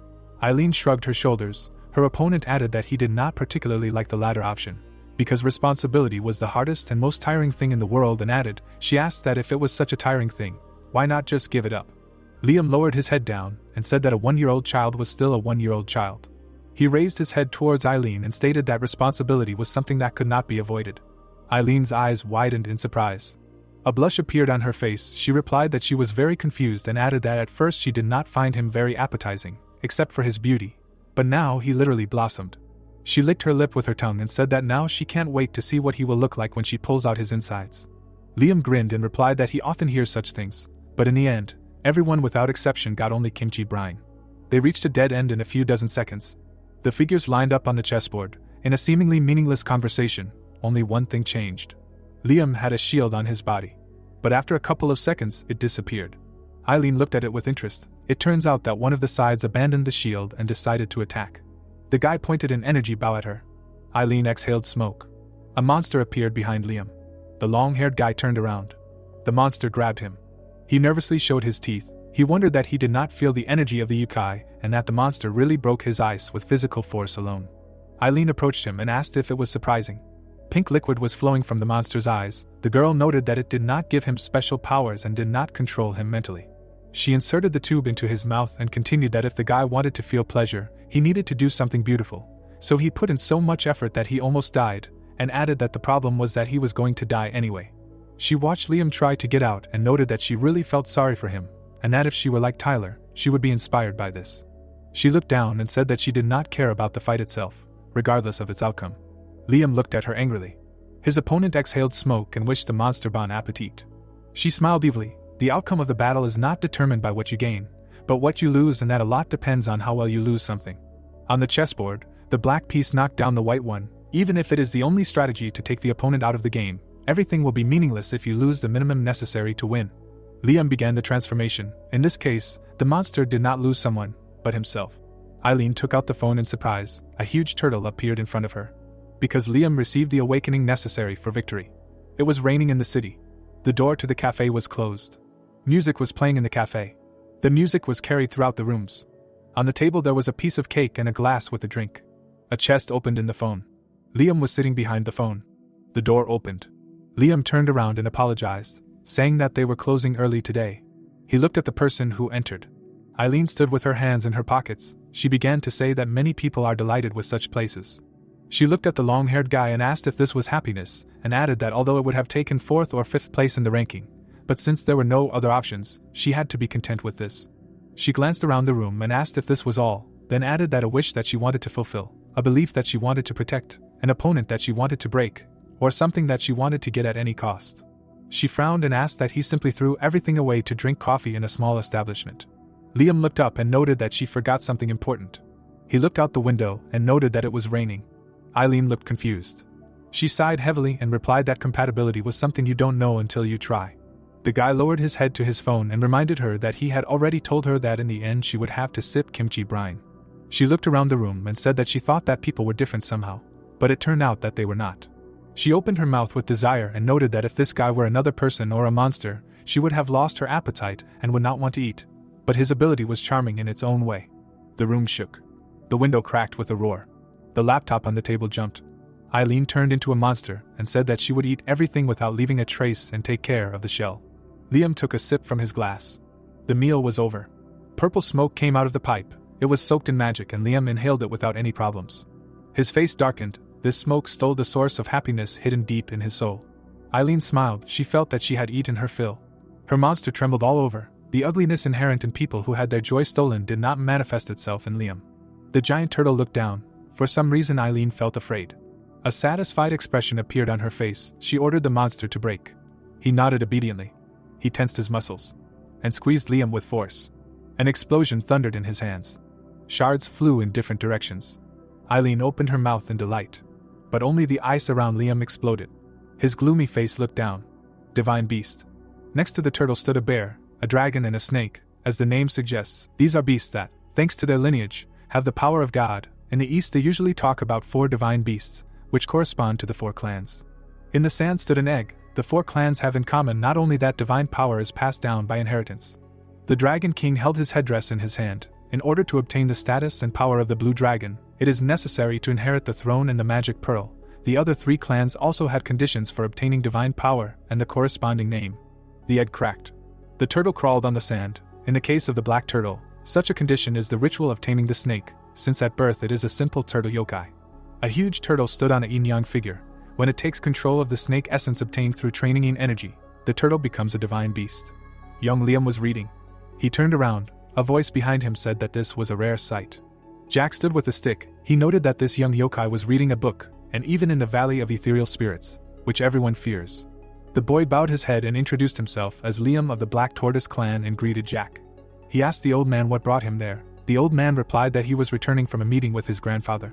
Eileen shrugged her shoulders. Her opponent added that he did not particularly like the latter option, because responsibility was the hardest and most tiring thing in the world, and added, she asked that if it was such a tiring thing, why not just give it up? Liam lowered his head down and said that a 1-year-old child was still a 1-year-old child. He raised his head towards Eileen and stated that responsibility was something that could not be avoided. Eileen's eyes widened in surprise. A blush appeared on her face. She replied that she was very confused and added that at first she did not find him very appetizing, except for his beauty, but now he literally blossomed. She licked her lip with her tongue and said that now she can't wait to see what he will look like when she pulls out his insides. Liam grinned and replied that he often hears such things, but in the end, everyone without exception got only kimchi brine. They reached a dead end in a few dozen seconds. The figures lined up on the chessboard, in a seemingly meaningless conversation. Only one thing changed. Liam had a shield on his body. But after a couple of seconds, it disappeared. Eileen looked at it with interest. It turns out that one of the sides abandoned the shield and decided to attack. The guy pointed an energy bow at her. Eileen exhaled smoke. A monster appeared behind Liam. The long-haired guy turned around. The monster grabbed him. He nervously showed his teeth. He wondered that he did not feel the energy of the yokai and that the monster really broke his ice with physical force alone. Eileen approached him and asked if it was surprising. Pink liquid was flowing from the monster's eyes. The girl noted that it did not give him special powers and did not control him mentally. She inserted the tube into his mouth and continued that if the guy wanted to feel pleasure, he needed to do something beautiful. So he put in so much effort that he almost died, and added that the problem was that he was going to die anyway. She watched Liam try to get out and noted that she really felt sorry for him, and that if she were like Tyler, she would be inspired by this. She looked down and said that she did not care about the fight itself, regardless of its outcome. Liam looked at her angrily. His opponent exhaled smoke and wished the monster bon appetit. She smiled evilly. The outcome of the battle is not determined by what you gain, but what you lose, and that a lot depends on how well you lose something. On the chessboard, the black piece knocked down the white one. Even if it is the only strategy to take the opponent out of the game, everything will be meaningless if you lose the minimum necessary to win. Liam began the transformation. In this case, the monster did not lose someone, but himself. Eileen took out the phone in surprise. A huge turtle appeared in front of her. Because Liam received the awakening necessary for victory. It was raining in the city. The door to the cafe was closed. Music was playing in the cafe. The music was carried throughout the rooms. On the table there was a piece of cake and a glass with a drink. A chest opened in the phone. Liam was sitting behind the phone. The door opened. Liam turned around and apologized, saying that they were closing early today. He looked at the person who entered. Eileen stood with her hands in her pockets. She began to say that many people are delighted with such places. She looked at the long-haired guy and asked if this was happiness, and added that although it would have taken 4th or 5th place in the ranking, but since there were no other options, she had to be content with this. She glanced around the room and asked if this was all, then added that a wish that she wanted to fulfill, a belief that she wanted to protect, an opponent that she wanted to break, or something that she wanted to get at any cost. She frowned and asked that he simply threw everything away to drink coffee in a small establishment. Liam looked up and noted that she forgot something important. He looked out the window and noted that it was raining. Eileen looked confused. She sighed heavily and replied that compatibility was something you don't know until you try. The guy lowered his head to his phone and reminded her that he had already told her that in the end she would have to sip kimchi brine. She looked around the room and said that she thought that people were different somehow, but it turned out that they were not. She opened her mouth with desire and noted that if this guy were another person or a monster, she would have lost her appetite and would not want to eat, but his ability was charming in its own way. The room shook. The window cracked with a roar. The laptop on the table jumped. Eileen turned into a monster and said that she would eat everything without leaving a trace and take care of the shell. Liam took a sip from his glass. The meal was over. Purple smoke came out of the pipe. It was soaked in magic and Liam inhaled it without any problems. His face darkened. This smoke stole the source of happiness hidden deep in his soul. Eileen smiled. She felt that she had eaten her fill. Her monster trembled all over. The ugliness inherent in people who had their joy stolen did not manifest itself in Liam. The giant turtle looked down. For some reason Eileen felt afraid. A satisfied expression appeared on her face. She ordered the monster to break. He nodded obediently. He tensed his muscles and squeezed Liam with force. An explosion thundered in his hands. Shards flew in different directions. Eileen opened her mouth in delight. But only the ice around Liam exploded. His gloomy face looked down. Divine beast. Next to the turtle stood a bear, a dragon and a snake. As the name suggests, these are beasts that, thanks to their lineage, have the power of God. In the East they usually talk about 4 divine beasts, which correspond to the 4 clans. In the sand stood an egg. The 4 clans have in common not only that divine power is passed down by inheritance. The Dragon King held his headdress in his hand. In order to obtain the status and power of the Blue Dragon, it is necessary to inherit the throne and the magic pearl. The other 3 clans also had conditions for obtaining divine power and the corresponding name. The egg cracked. The turtle crawled on the sand. In the case of the black turtle, such a condition is the ritual of taming the snake, since at birth it is a simple turtle yokai. A huge turtle stood on a yin-yang figure. When it takes control of the snake essence obtained through training in energy, the turtle becomes a divine beast. Young Liam was reading. He turned around. A voice behind him said that this was a rare sight. Jack stood with a stick. He noted that this young yokai was reading a book, and even in the Valley of Ethereal Spirits, which everyone fears. The boy bowed his head and introduced himself as Liam of the Black Tortoise clan and greeted Jack. He asked the old man what brought him there. The old man replied that he was returning from a meeting with his grandfather.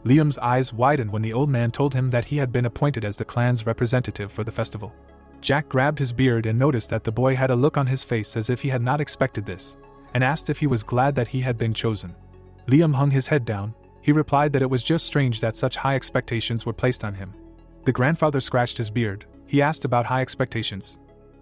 Liam's eyes widened when the old man told him that he had been appointed as the clan's representative for the festival. Jack grabbed his beard and noticed that the boy had a look on his face as if he had not expected this, and asked if he was glad that he had been chosen. Liam hung his head down. He replied that it was just strange that such high expectations were placed on him. The grandfather scratched his beard. He asked about high expectations.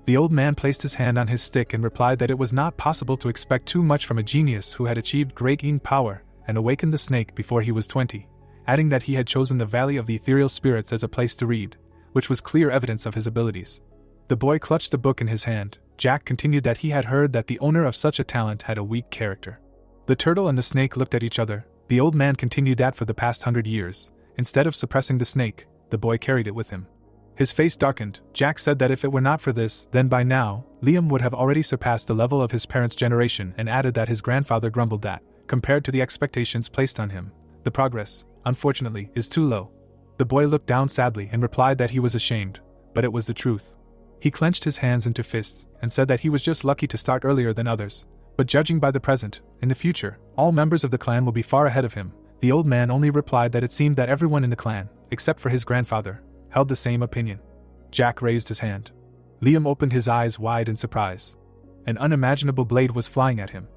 The old man placed his hand on his stick and replied that it was not possible to expect too much from a genius who had achieved great power and awakened the snake before he was 20, adding that he had chosen the Valley of the Ethereal Spirits as a place to read, which was clear evidence of his abilities. The boy clutched the book in his hand. Jack continued that he had heard that the owner of such a talent had a weak character. The turtle and the snake looked at each other. The old man continued that for the past 100 years, instead of suppressing the snake, the boy carried it with him. His face darkened. Jack said that if it were not for this, then by now, Liam would have already surpassed the level of his parents' generation, and added that his grandfather grumbled that, compared to the expectations placed on him, the progress, unfortunately, is too low. The boy looked down sadly and replied that he was ashamed, but it was the truth. He clenched his hands into fists and said that he was just lucky to start earlier than others. But judging by the present, in the future, all members of the clan will be far ahead of him. The old man only replied that it seemed that everyone in the clan, except for his grandfather, held the same opinion. Jack raised his hand. Liam opened his eyes wide in surprise. An unimaginable blade was flying at him.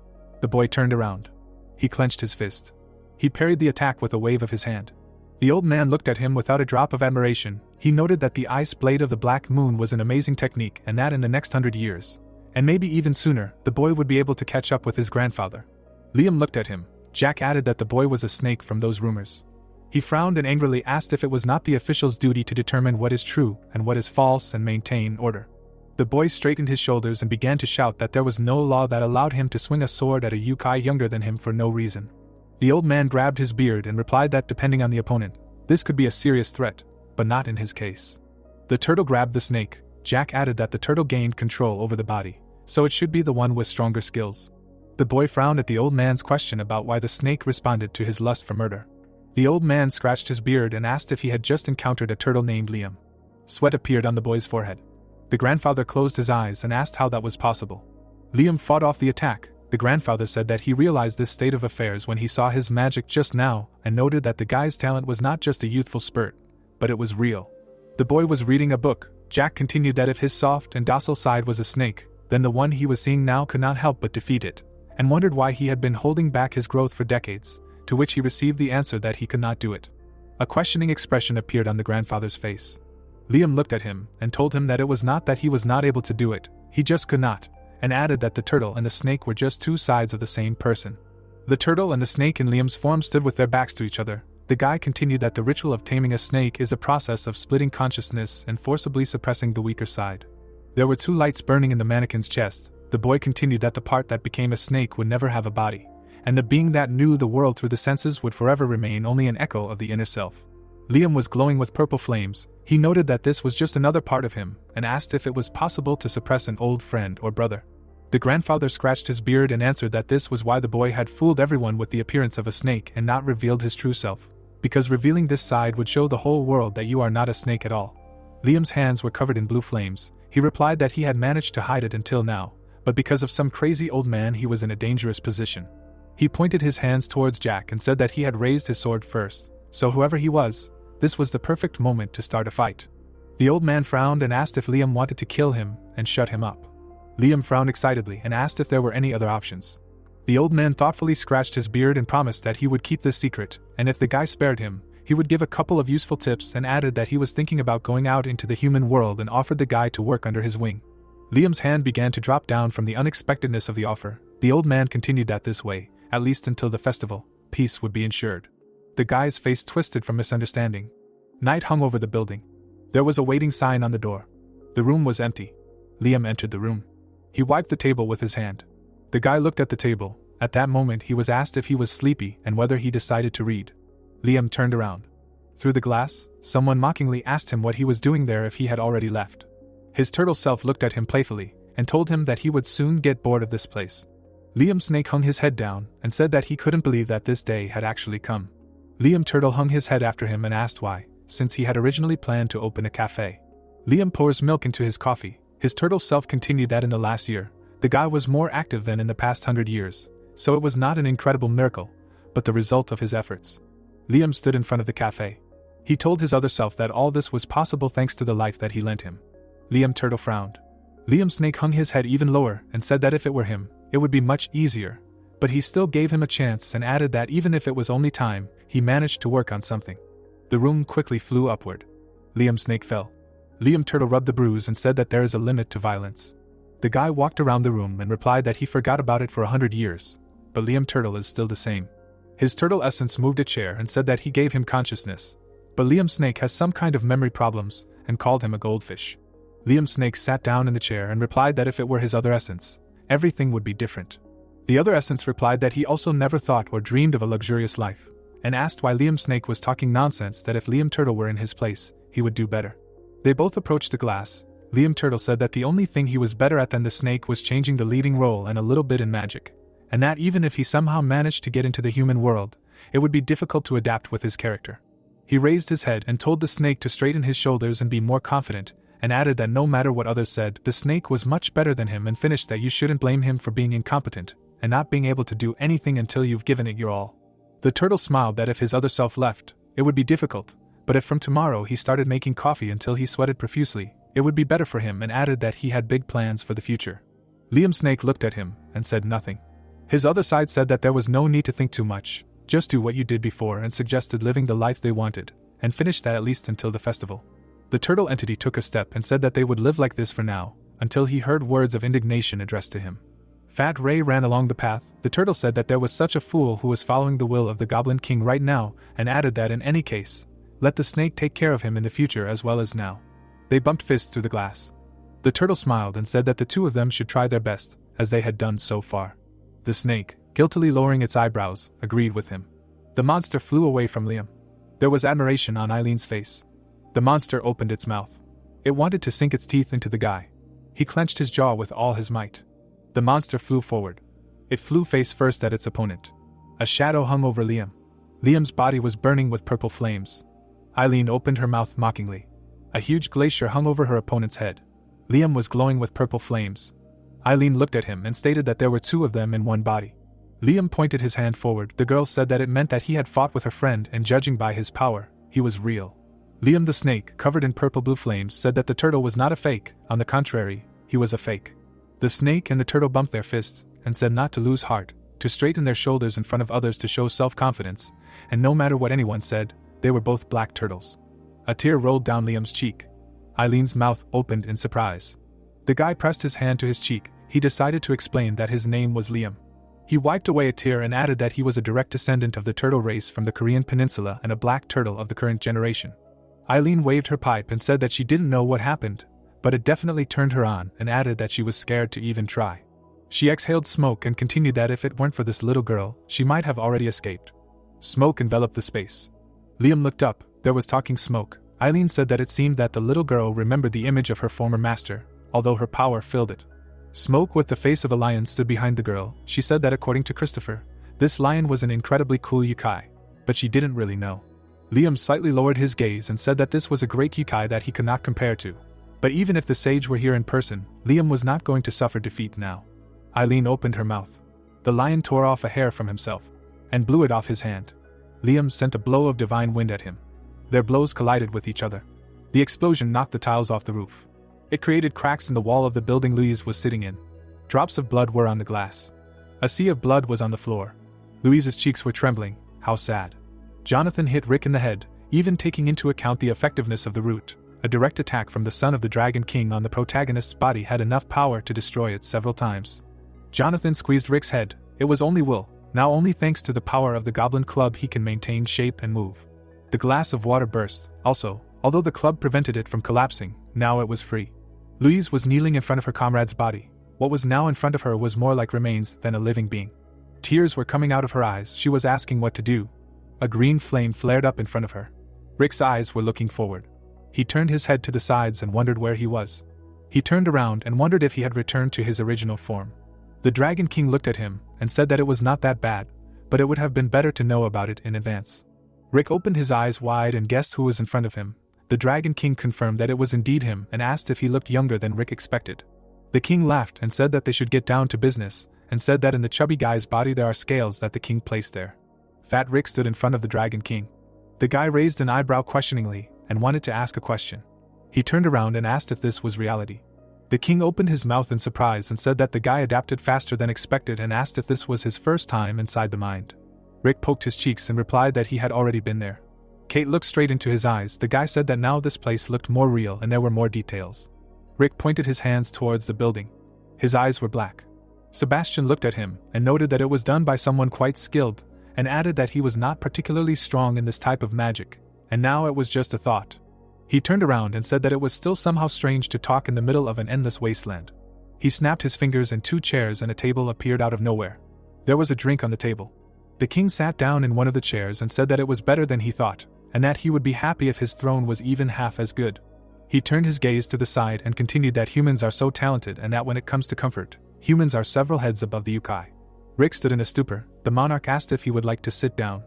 The boy turned around. He clenched his fist. He parried the attack with a wave of his hand. The old man looked at him without a drop of admiration. He noted that the ice blade of the Black Moon was an amazing technique, and that in the next 100 years, and maybe even sooner, the boy would be able to catch up with his grandfather. Liam looked at him. Jack added that the boy was a snake from those rumors. He frowned and angrily asked if it was not the official's duty to determine what is true and what is false and maintain order. The boy straightened his shoulders and began to shout that there was no law that allowed him to swing a sword at a yokai younger than him for no reason. The old man grabbed his beard and replied that depending on the opponent, this could be a serious threat, but not in his case. The turtle grabbed the snake. Jack added that the turtle gained control over the body, so it should be the one with stronger skills. The boy frowned at the old man's question about why the snake responded to his lust for murder. The old man scratched his beard and asked if he had just encountered a turtle named Liam. Sweat appeared on the boy's forehead. The grandfather closed his eyes and asked how that was possible. Liam fought off the attack. The grandfather said that he realized this state of affairs when he saw his magic just now, and noted that the guy's talent was not just a youthful spurt, but it was real. The boy was reading a book. Jack continued that if his soft and docile side was a snake, then the one he was seeing now could not help but defeat it, and wondered why he had been holding back his growth for decades, to which he received the answer that he could not do it. A questioning expression appeared on the grandfather's face. Liam looked at him and told him that it was not that he was not able to do it, he just could not, and added that the turtle and the snake were just two sides of the same person. The turtle and the snake in Liam's form stood with their backs to each other. The guy continued that the ritual of taming a snake is a process of splitting consciousness and forcibly suppressing the weaker side. There were two lights burning in the mannequin's chest. The boy continued that the part that became a snake would never have a body, and the being that knew the world through the senses would forever remain only an echo of the inner self. Liam was glowing with purple flames. He noted that this was just another part of him, and asked if it was possible to suppress an old friend or brother. The grandfather scratched his beard and answered that this was why the boy had fooled everyone with the appearance of a snake and not revealed his true self, because revealing this side would show the whole world that you are not a snake at all. Liam's hands were covered in blue flames. He replied that he had managed to hide it until now, but because of some crazy old man he was in a dangerous position. He pointed his hands towards Jack and said that he had raised his sword first, so whoever he was, this was the perfect moment to start a fight. The old man frowned and asked if Liam wanted to kill him and shut him up. Liam frowned excitedly and asked if there were any other options. The old man thoughtfully scratched his beard and promised that he would keep this secret, and if the guy spared him, he would give a couple of useful tips, and added that he was thinking about going out into the human world and offered the guy to work under his wing. Liam's hand began to drop down from the unexpectedness of the offer. The old man continued that this way, at least until the festival, peace would be ensured. The guy's face twisted from misunderstanding. Night hung over the building. There was a waiting sign on the door. The room was empty. Liam entered the room. He wiped the table with his hand. The guy looked at the table. At that moment he was asked if he was sleepy and whether he decided to read. Liam turned around. Through the glass, someone mockingly asked him what he was doing there if he had already left. His turtle self looked at him playfully, and told him that he would soon get bored of this place. Liam Snake hung his head down and said that he couldn't believe that this day had actually come. Liam Turtle hung his head after him and asked why, since he had originally planned to open a cafe. Liam pours milk into his coffee. His turtle self continued that in the last year, the guy was more active than in the past 100 years, so it was not an incredible miracle, but the result of his efforts. Liam stood in front of the cafe. He told his other self that all this was possible thanks to the life that he lent him. Liam Turtle frowned. Liam Snake hung his head even lower and said that if it were him, it would be much easier, but he still gave him a chance and added that even if it was only time, he managed to work on something. The room quickly flew upward. Liam Snake fell. Liam Turtle rubbed the bruise and said that there is a limit to violence. The guy walked around the room and replied that he forgot about it for 100 years, but Liam Turtle is still the same. His turtle essence moved a chair and said that he gave him consciousness, but Liam Snake has some kind of memory problems and called him a goldfish. Liam Snake sat down in the chair and replied that if it were his other essence, everything would be different. The other essence replied that he also never thought or dreamed of a luxurious life, and asked why Liam Snake was talking nonsense that if Liam Turtle were in his place, he would do better. They both approached the glass. Liam Turtle said that the only thing he was better at than the snake was changing the leading role and a little bit in magic, and that even if he somehow managed to get into the human world, it would be difficult to adapt with his character. He raised his head and told the snake to straighten his shoulders and be more confident, and added that no matter what others said, the snake was much better than him, and finished that you shouldn't blame him for being incompetent and not being able to do anything until you've given it your all. The turtle smiled that if his other self left, it would be difficult, but if from tomorrow he started making coffee until he sweated profusely, it would be better for him, and added that he had big plans for the future. Liam Snake looked at him and said nothing. His other side said that there was no need to think too much, just do what you did before, and suggested living the life they wanted, and finish that at least until the festival. The turtle entity took a step and said that they would live like this for now, until he heard words of indignation addressed to him. Fat Ray ran along the path. The turtle said that there was such a fool who was following the will of the Goblin King right now, and added that in any case, let the snake take care of him in the future as well as now. They bumped fists through the glass. The turtle smiled and said that the two of them should try their best, as they had done so far. The snake, guiltily lowering its eyebrows, agreed with him. The monster flew away from Liam. There was admiration on Eileen's face. The monster opened its mouth. It wanted to sink its teeth into the guy. He clenched his jaw with all his might. The monster flew forward. It flew face first at its opponent. A shadow hung over Liam. Liam's body was burning with purple flames. Eileen opened her mouth mockingly. A huge glacier hung over her opponent's head. Liam was glowing with purple flames. Eileen looked at him and stated that there were two of them in one body. Liam pointed his hand forward. The girl said that it meant that he had fought with her friend, and judging by his power, he was real. Liam the snake, covered in purple-blue flames, said that the turtle was not a fake. On the contrary, he was a fake. The snake and the turtle bumped their fists and said not to lose heart, to straighten their shoulders in front of others to show self-confidence, and no matter what anyone said, they were both black turtles. A tear rolled down Liam's cheek. Eileen's mouth opened in surprise. The guy pressed his hand to his cheek. He decided to explain that his name was Liam. He wiped away a tear and added that he was a direct descendant of the turtle race from the Korean peninsula and a black turtle of the current generation. Eileen waved her pipe and said that she didn't know what happened, but it definitely turned her on, and added that she was scared to even try. She exhaled smoke and continued that if it weren't for this little girl, she might have already escaped. Smoke enveloped the space. Liam looked up. There was talking smoke. Eileen said that it seemed that the little girl remembered the image of her former master, although her power filled it. Smoke with the face of a lion stood behind the girl. She said that according to Christopher, this lion was an incredibly cool yokai, but she didn't really know. Liam slightly lowered his gaze and said that this was a great yokai that he could not compare to. But even if the sage were here in person, Liam was not going to suffer defeat now. Eileen opened her mouth. The lion tore off a hair from himself and blew it off his hand. Liam sent a blow of divine wind at him. Their blows collided with each other. The explosion knocked the tiles off the roof. It created cracks in the wall of the building Louise was sitting in. Drops of blood were on the glass. A sea of blood was on the floor. Louise's cheeks were trembling. How sad. Jonathan hit Rick in the head, even taking into account the effectiveness of the root. A direct attack from the son of the Dragon King on the protagonist's body had enough power to destroy it several times. Jonathan squeezed Rick's head. It was only will. Now only thanks to the power of the Goblin Club he can maintain shape and move. The glass of water burst. Also, although the club prevented it from collapsing, now it was free. Louise was kneeling in front of her comrade's body. What was now in front of her was more like remains than a living being. Tears were coming out of her eyes. She was asking what to do. A green flame flared up in front of her. Rick's eyes were looking forward. He turned his head to the sides and wondered where he was. He turned around and wondered if he had returned to his original form. The Dragon King looked at him, and said that it was not that bad, but it would have been better to know about it in advance. Rick opened his eyes wide and guessed who was in front of him. The Dragon King confirmed that it was indeed him and asked if he looked younger than Rick expected. The king laughed and said that they should get down to business, and said that in the chubby guy's body there are scales that the king placed there. Fat Rick stood in front of the Dragon King. The guy raised an eyebrow questioningly and wanted to ask a question. He turned around and asked if this was reality. The king opened his mouth in surprise and said that the guy adapted faster than expected and asked if this was his first time inside the mind. Rick poked his cheeks and replied that he had already been there. Kate looked straight into his eyes. The guy said that now this place looked more real and there were more details. Rick pointed his hands towards the building. His eyes were black. Sebastian looked at him and noted that it was done by someone quite skilled, and added that he was not particularly strong in this type of magic, and now it was just a thought. He turned around and said that it was still somehow strange to talk in the middle of an endless wasteland. He snapped his fingers and 2 chairs and a table appeared out of nowhere. There was a drink on the table. The king sat down in one of the chairs and said that it was better than he thought, and that he would be happy if his throne was even half as good. He turned his gaze to the side and continued that humans are so talented and that when it comes to comfort, humans are several heads above the yokai. Rick stood in a stupor. The monarch asked if he would like to sit down.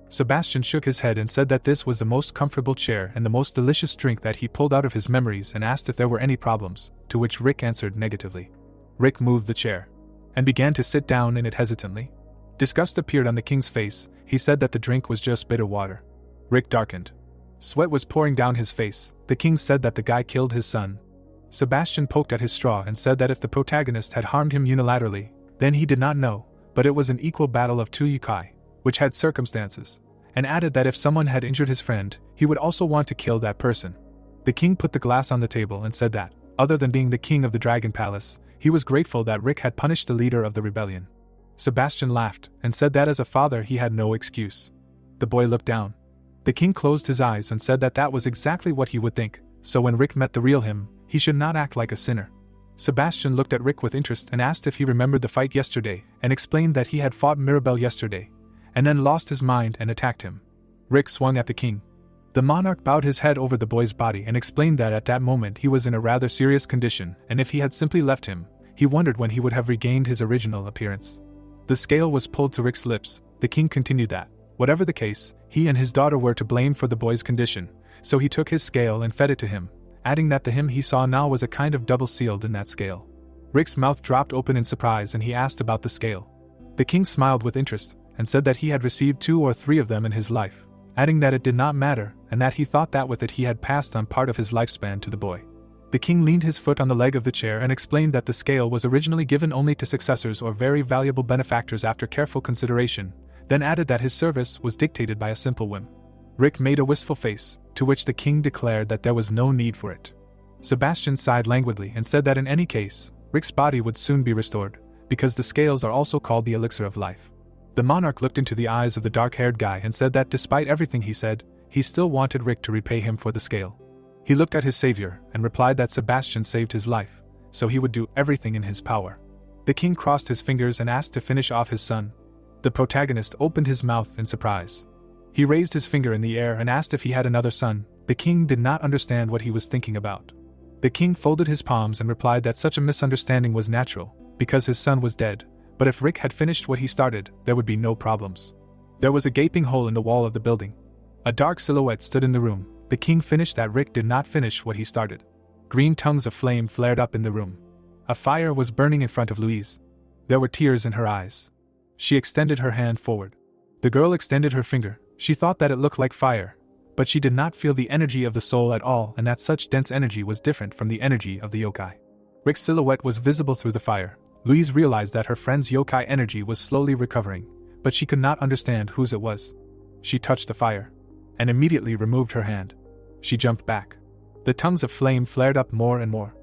Sebastian shook his head and said that this was the most comfortable chair and the most delicious drink that he pulled out of his memories and asked if there were any problems, to which Rick answered negatively. Rick moved the chair and began to sit down in it hesitantly. Disgust appeared on the king's face. He said that the drink was just bitter water. Rick darkened. Sweat was pouring down his face. The king said that the guy killed his son. Sebastian poked at his straw and said that if the protagonist had harmed him unilaterally, then he did not know, but it was an equal battle of 2 yokai, which had circumstances, and added that if someone had injured his friend, he would also want to kill that person. The king put the glass on the table and said that, other than being the king of the Dragon Palace, he was grateful that Rick had punished the leader of the rebellion. Sebastian laughed and said that as a father he had no excuse. The boy looked down. The king closed his eyes and said that that was exactly what he would think, so when Rick met the real him, he should not act like a sinner. Sebastian looked at Rick with interest and asked if he remembered the fight yesterday, and explained that he had fought Mirabelle yesterday, and then lost his mind and attacked him. Rick swung at the king. The monarch bowed his head over the boy's body and explained that at that moment he was in a rather serious condition, and if he had simply left him, he wondered when he would have regained his original appearance. The scale was pulled to Rick's lips. The king continued that, whatever the case, he and his daughter were to blame for the boy's condition, so he took his scale and fed it to him, adding that the him he saw now was a kind of double sealed in that scale. Rick's mouth dropped open in surprise and he asked about the scale. The king smiled with interest and said that he had received 2 or 3 of them in his life, adding that it did not matter and that he thought that with it he had passed on part of his lifespan to the boy. The king leaned his foot on the leg of the chair and explained that the scale was originally given only to successors or very valuable benefactors after careful consideration, then added that his service was dictated by a simple whim. Rick made a wistful face, to which the king declared that there was no need for it. Sebastian sighed languidly and said that in any case, Rick's body would soon be restored, because the scales are also called the elixir of life. The monarch looked into the eyes of the dark-haired guy and said that despite everything he said, he still wanted Rick to repay him for the scale. He looked at his savior and replied that Sebastian saved his life, so he would do everything in his power. The king crossed his fingers and asked to finish off his son. The protagonist opened his mouth in surprise. He raised his finger in the air and asked if he had another son. The king did not understand what he was thinking about. The king folded his palms and replied that such a misunderstanding was natural, because his son was dead, but if Rick had finished what he started, there would be no problems. There was a gaping hole in the wall of the building. A dark silhouette stood in the room. The king finished that Rick did not finish what he started. Green tongues of flame flared up in the room. A fire was burning in front of Louise. There were tears in her eyes. She extended her hand forward. The girl extended her finger. She thought that it looked like fire, but she did not feel the energy of the soul at all, and that such dense energy was different from the energy of the yokai. Rick's silhouette was visible through the fire. Louise realized that her friend's yokai energy was slowly recovering, but she could not understand whose it was. She touched the fire, and immediately removed her hand. She jumped back. The tongues of flame flared up more and more.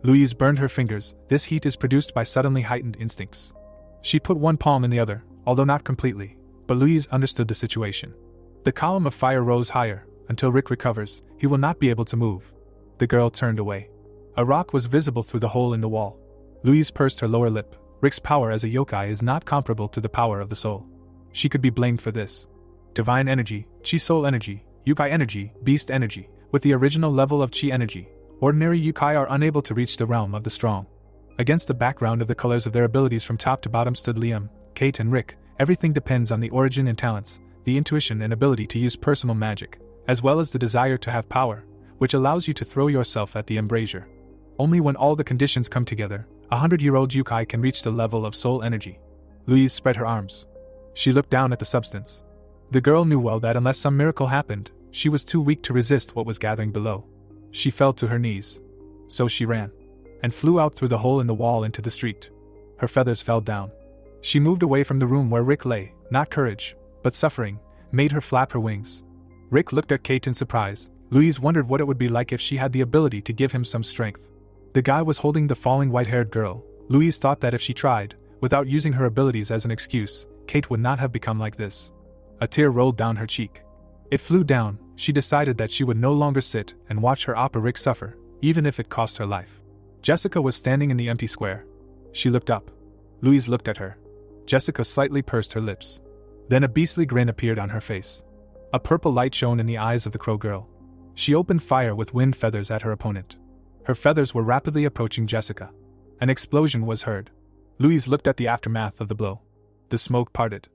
Louise burned her fingers. This heat is produced by suddenly heightened instincts. She put one palm in the other, although not completely, but Louise understood the situation. The column of fire rose higher. Until Rick recovers, he will not be able to move. The girl turned away. A rock was visible through the hole in the wall. Louise pursed her lower lip. Rick's power as a yokai is not comparable to the power of the soul. She could be blamed for this. Divine energy, chi soul energy, yokai energy, beast energy, with the original level of chi energy, ordinary yokai are unable to reach the realm of the strong. Against the background of the colors of their abilities from top to bottom stood Liam, Kate and Rick, everything depends on the origin and talents, the intuition and ability to use personal magic, as well as the desire to have power, which allows you to throw yourself at the embrasure. Only when all the conditions come together, a 100-year-old yokai can reach the level of soul energy. Louise spread her arms. She looked down at the substance. The girl knew well that unless some miracle happened, she was too weak to resist what was gathering below. She fell to her knees. So she ran, and flew out through the hole in the wall into the street. Her feathers fell down. She moved away from the room where Rick lay. Not courage, but suffering, made her flap her wings. Rick looked at Kate in surprise. Louise wondered what it would be like if she had the ability to give him some strength. The guy was holding the falling white-haired girl. Louise thought that if she tried, without using her abilities as an excuse, Kate would not have become like this. A tear rolled down her cheek. It flew down. She decided that she would no longer sit and watch her oppa Rick suffer, even if it cost her life. Jessica was standing in the empty square. She looked up. Louise looked at her. Jessica slightly pursed her lips. Then a beastly grin appeared on her face. A purple light shone in the eyes of the crow girl. She opened fire with wind feathers at her opponent. Her feathers were rapidly approaching Jessica. An explosion was heard. Louise looked at the aftermath of the blow. The smoke parted.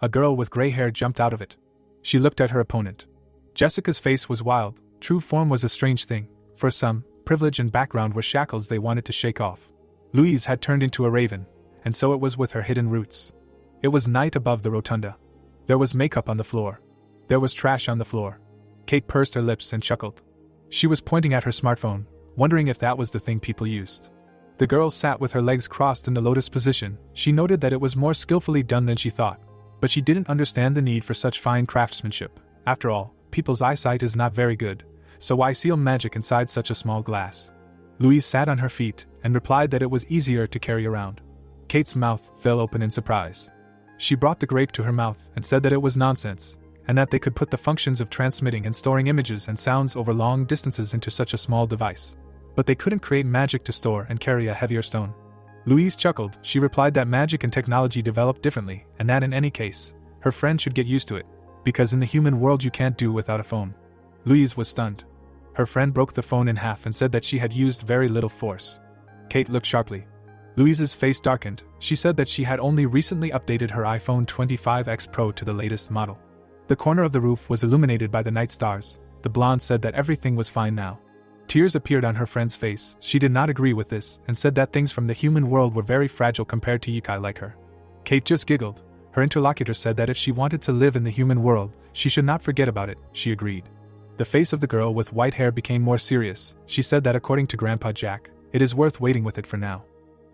A girl with gray hair jumped out of it. She looked at her opponent. Jessica's face was wild. True form was a strange thing. For some, privilege and background were shackles they wanted to shake off. Louise had turned into a raven, and so it was with her hidden roots. It was night above the rotunda. There was makeup on the floor. There was trash on the floor. Kate pursed her lips and chuckled. She was pointing at her smartphone, wondering if that was the thing people used. The girl sat with her legs crossed in the lotus position. She noted that it was more skillfully done than she thought, but she didn't understand the need for such fine craftsmanship. After all, people's eyesight is not very good, so why seal magic inside such a small glass? Louise sat on her feet and replied that it was easier to carry around. Kate's mouth fell open in surprise. She brought the grape to her mouth and said that it was nonsense, and that they could put the functions of transmitting and storing images and sounds over long distances into such a small device. But they couldn't create magic to store and carry a heavier stone. Louise chuckled. She replied that magic and technology developed differently, and that in any case, her friend should get used to it, because in the human world you can't do without a phone. Louise was stunned. Her friend broke the phone in half and said that she had used very little force. Kate looked sharply. Louise's face darkened. She said that she had only recently updated her iPhone 25X Pro to the latest model. The corner of the roof was illuminated by the night stars. The blonde said that everything was fine now. Tears appeared on her friend's face. She did not agree with this and said that things from the human world were very fragile compared to yokai like her. Kate just giggled. Her interlocutor said that if she wanted to live in the human world, she should not forget about it. She agreed. The face of the girl with white hair became more serious. She said that according to Grandpa Jack, it is worth waiting with it for now.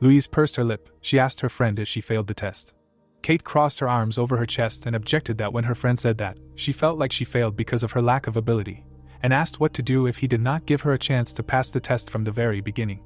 Louise pursed her lip. She asked her friend if she failed the test. Kate crossed her arms over her chest and objected that when her friend said that, she felt like she failed because of her lack of ability, and asked what to do if he did not give her a chance to pass the test from the very beginning.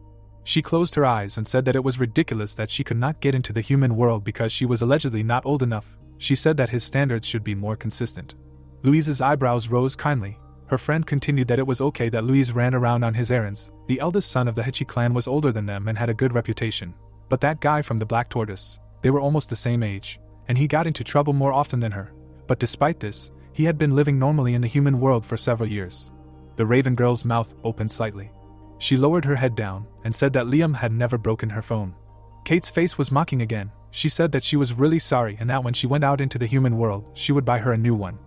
She closed her eyes and said that it was ridiculous that she could not get into the human world because she was allegedly not old enough. She said that his standards should be more consistent. Louise's eyebrows rose kindly. Her friend continued that it was okay that Louise ran around on his errands. The eldest son of the Hichi clan was older than them and had a good reputation. But that guy from the Black Tortoise, they were almost the same age, and he got into trouble more often than her. But despite this, he had been living normally in the human world for several years. The Raven girl's mouth opened slightly. She lowered her head down and said that Liam had never broken her phone. Kate's face was mocking again. She said that she was really sorry and that when she went out into the human world, she would buy her a new one.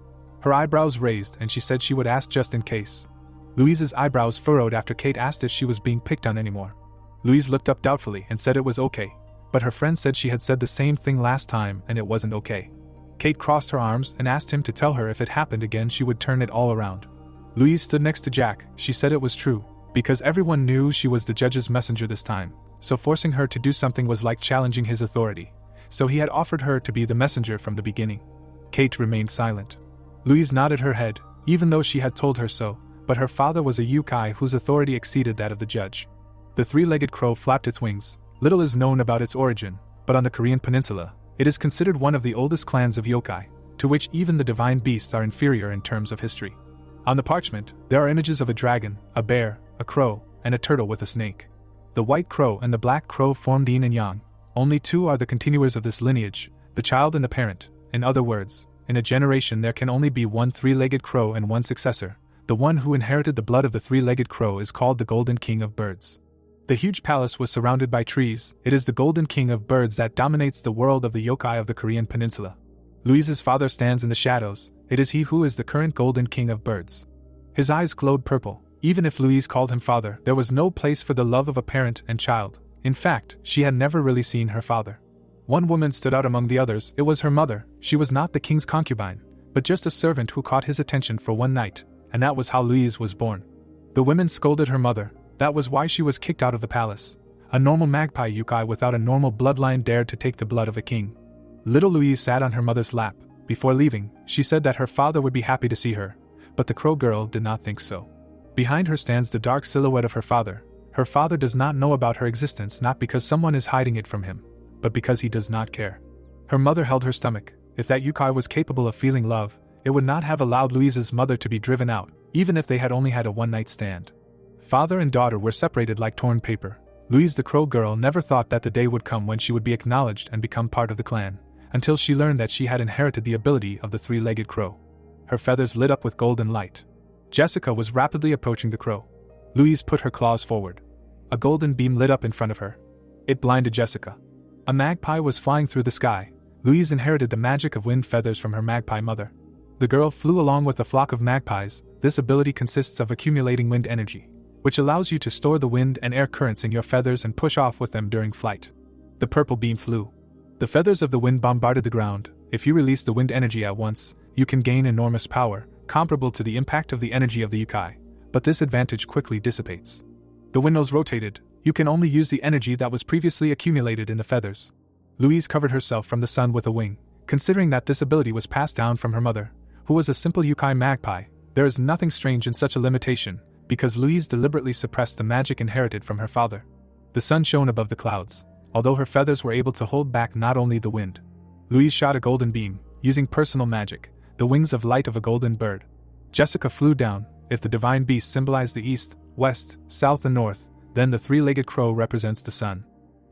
Her eyebrows raised and she said she would ask just in case. Louise's eyebrows furrowed after Kate asked if she was being picked on anymore. Louise looked up doubtfully and said it was okay, but her friend said she had said the same thing last time and it wasn't okay. Kate crossed her arms and asked him to tell her if it happened again she would turn it all around. Louise stood next to Jack. She said it was true, because everyone knew she was the judge's messenger this time, so forcing her to do something was like challenging his authority, so he had offered her to be the messenger from the beginning. Kate remained silent. Louise nodded her head, even though she had told her so, but her father was a yokai whose authority exceeded that of the judge. The three-legged crow flapped its wings. Little is known about its origin, but on the Korean peninsula, it is considered one of the oldest clans of yokai, to which even the divine beasts are inferior in terms of history. On the parchment, there are images of a dragon, a bear, a crow, and a turtle with a snake. The white crow and the black crow formed yin and yang. Only two are the continuers of this lineage, the child and the parent. In other words, in a generation there can only be one three-legged crow and one successor. The one who inherited the blood of the three-legged crow is called the Golden King of Birds. The huge palace was surrounded by trees. It is the Golden King of Birds that dominates the world of the yokai of the Korean peninsula. Louise's father stands in the shadows. It is he who is the current Golden King of Birds. His eyes glowed purple. Even if Louise called him father, there was no place for the love of a parent and child. In fact, she had never really seen her father. One woman stood out among the others. It was her mother. She was not the king's concubine, but just a servant who caught his attention for one night, and that was how Louise was born. The women scolded her mother. That was why she was kicked out of the palace. A normal magpie yokai without a normal bloodline dared to take the blood of a king. Little Louise sat on her mother's lap. Before leaving, she said that her father would be happy to see her, but the crow girl did not think so. Behind her stands the dark silhouette of her father. Her father does not know about her existence, not because someone is hiding it from him, but because he does not care. Her mother held her stomach. If that yokai was capable of feeling love, it would not have allowed Louise's mother to be driven out, even if they had only had a one-night stand. Father and daughter were separated like torn paper. Louise the crow girl never thought that the day would come when she would be acknowledged and become part of the clan, until she learned that she had inherited the ability of the three-legged crow. Her feathers lit up with golden light. Jessica was rapidly approaching the crow. Louise put her claws forward. A golden beam lit up in front of her. It blinded Jessica. A magpie was flying through the sky. Louise inherited the magic of wind feathers from her magpie mother. The girl flew along with a flock of magpies. This ability consists of accumulating wind energy, which allows you to store the wind and air currents in your feathers and push off with them during flight. The purple beam flew. The feathers of the wind bombarded the ground. If you release the wind energy at once, you can gain enormous power, comparable to the impact of the energy of the yokai, but this advantage quickly dissipates. The windmills rotated. You can only use the energy that was previously accumulated in the feathers. Louise covered herself from the sun with a wing. Considering that this ability was passed down from her mother, who was a simple yokai magpie, there is nothing strange in such a limitation, because Louise deliberately suppressed the magic inherited from her father. The sun shone above the clouds, although her feathers were able to hold back not only the wind. Louise shot a golden beam, using personal magic, the wings of light of a golden bird. Jessica flew down. If the divine beast symbolized the east, west, south and north, then the three-legged crow represents the sun.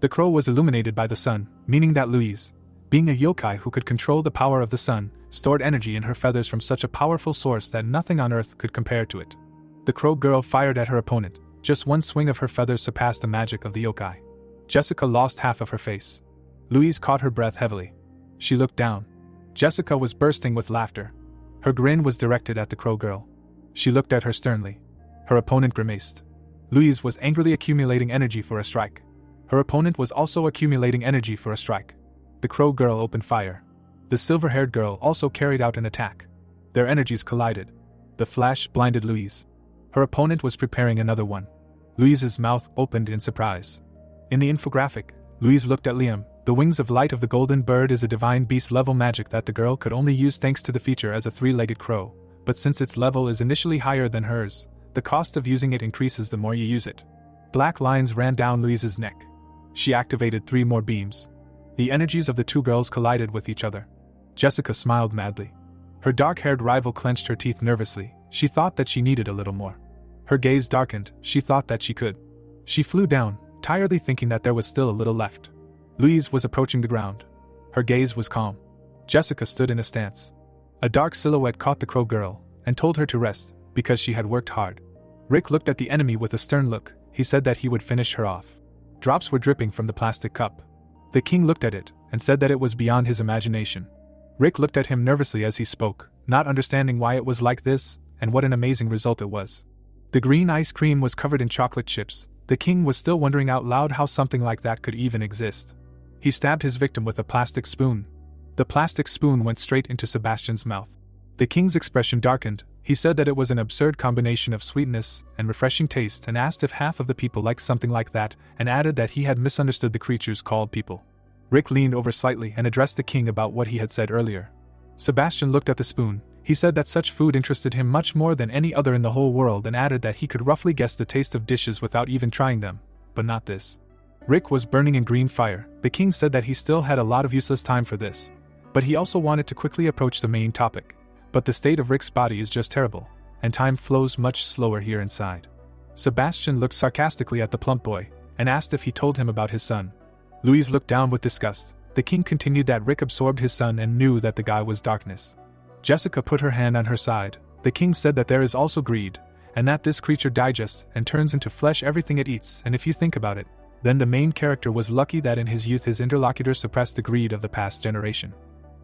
The crow was illuminated by the sun, meaning that Louise, being a yokai who could control the power of the sun, stored energy in her feathers from such a powerful source that nothing on earth could compare to it. The crow girl fired at her opponent. Just one swing of her feathers surpassed the magic of the yokai. Jessica lost half of her face. Louise caught her breath heavily. She looked down. Jessica was bursting with laughter. Her grin was directed at the crow girl. She looked at her sternly. Her opponent grimaced. Louise was angrily accumulating energy for a strike. Her opponent was also accumulating energy for a strike. The crow girl opened fire. The silver-haired girl also carried out an attack. Their energies collided. The flash blinded Louise. Her opponent was preparing another one. Louise's mouth opened in surprise. In the infographic, Louise looked at Liam. The wings of light of the golden bird is a divine beast-level magic that the girl could only use thanks to the feature as a three-legged crow, but since its level is initially higher than hers, the cost of using it increases the more you use it. Black lines ran down Louise's neck. She activated 3 more beams. The energies of the two girls collided with each other. Jessica smiled madly. Her dark-haired rival clenched her teeth nervously. She thought that she needed a little more. Her gaze darkened. She thought that she could. She flew down, tiredly thinking that there was still a little left. Louise was approaching the ground. Her gaze was calm. Jessica stood in a stance. A dark silhouette caught the crow girl and told her to rest, because she had worked hard. Rick looked at the enemy with a stern look. He said that he would finish her off. Drops were dripping from the plastic cup. The king looked at it and said that it was beyond his imagination. Rick looked at him nervously as he spoke, not understanding why it was like this and what an amazing result it was. The green ice cream was covered in chocolate chips. The king was still wondering out loud how something like that could even exist. He stabbed his victim with a plastic spoon. The plastic spoon went straight into Sebastian's mouth. The king's expression darkened. He said that it was an absurd combination of sweetness and refreshing taste and asked if half of the people liked something like that, and added that he had misunderstood the creatures called people. Rick leaned over slightly and addressed the king about what he had said earlier. Sebastian looked at the spoon. He said that such food interested him much more than any other in the whole world and added that he could roughly guess the taste of dishes without even trying them, but not this. Rick was burning in green fire. The king said that he still had a lot of useless time for this, but he also wanted to quickly approach the main topic. But the state of Rick's body is just terrible, and time flows much slower here inside. Sebastian looked sarcastically at the plump boy and asked if he told him about his son. Louise looked down with disgust. The king continued that Rick absorbed his son and knew that the guy was darkness. Jessica put her hand on her side. The king said that there is also greed, and that this creature digests and turns into flesh everything it eats, and if you think about it, then the main character was lucky that in his youth his interlocutor suppressed the greed of the past generation.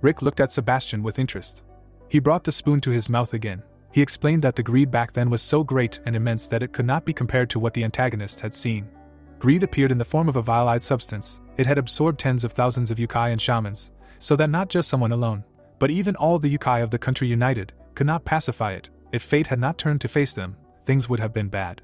Rick looked at Sebastian with interest. He brought the spoon to his mouth again. He explained that the greed back then was so great and immense that it could not be compared to what the antagonist had seen. Greed appeared in the form of a vile-eyed substance. It had absorbed tens of thousands of yokai and shamans, so that not just someone alone, but even all the yokai of the country united, could not pacify it. If fate had not turned to face them, things would have been bad.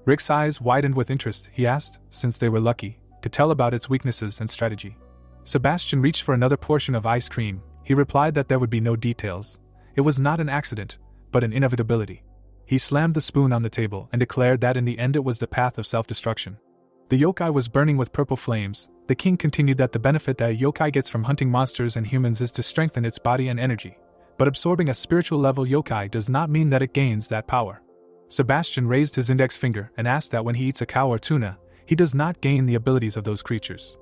Rick's eyes widened with interest. He asked, since they were lucky, to tell about its weaknesses and strategy. Sebastian reached for another portion of ice cream. He replied that there would be no details. It was not an accident, but an inevitability. He slammed the spoon on the table and declared that in the end it was the path of self-destruction. The yokai was burning with purple flames. The king continued that the benefit that a yokai gets from hunting monsters and humans is to strengthen its body and energy. But absorbing a spiritual level yokai does not mean that it gains that power. Sebastian raised his index finger and asked that when he eats a cow or tuna, he does not gain the abilities of those creatures.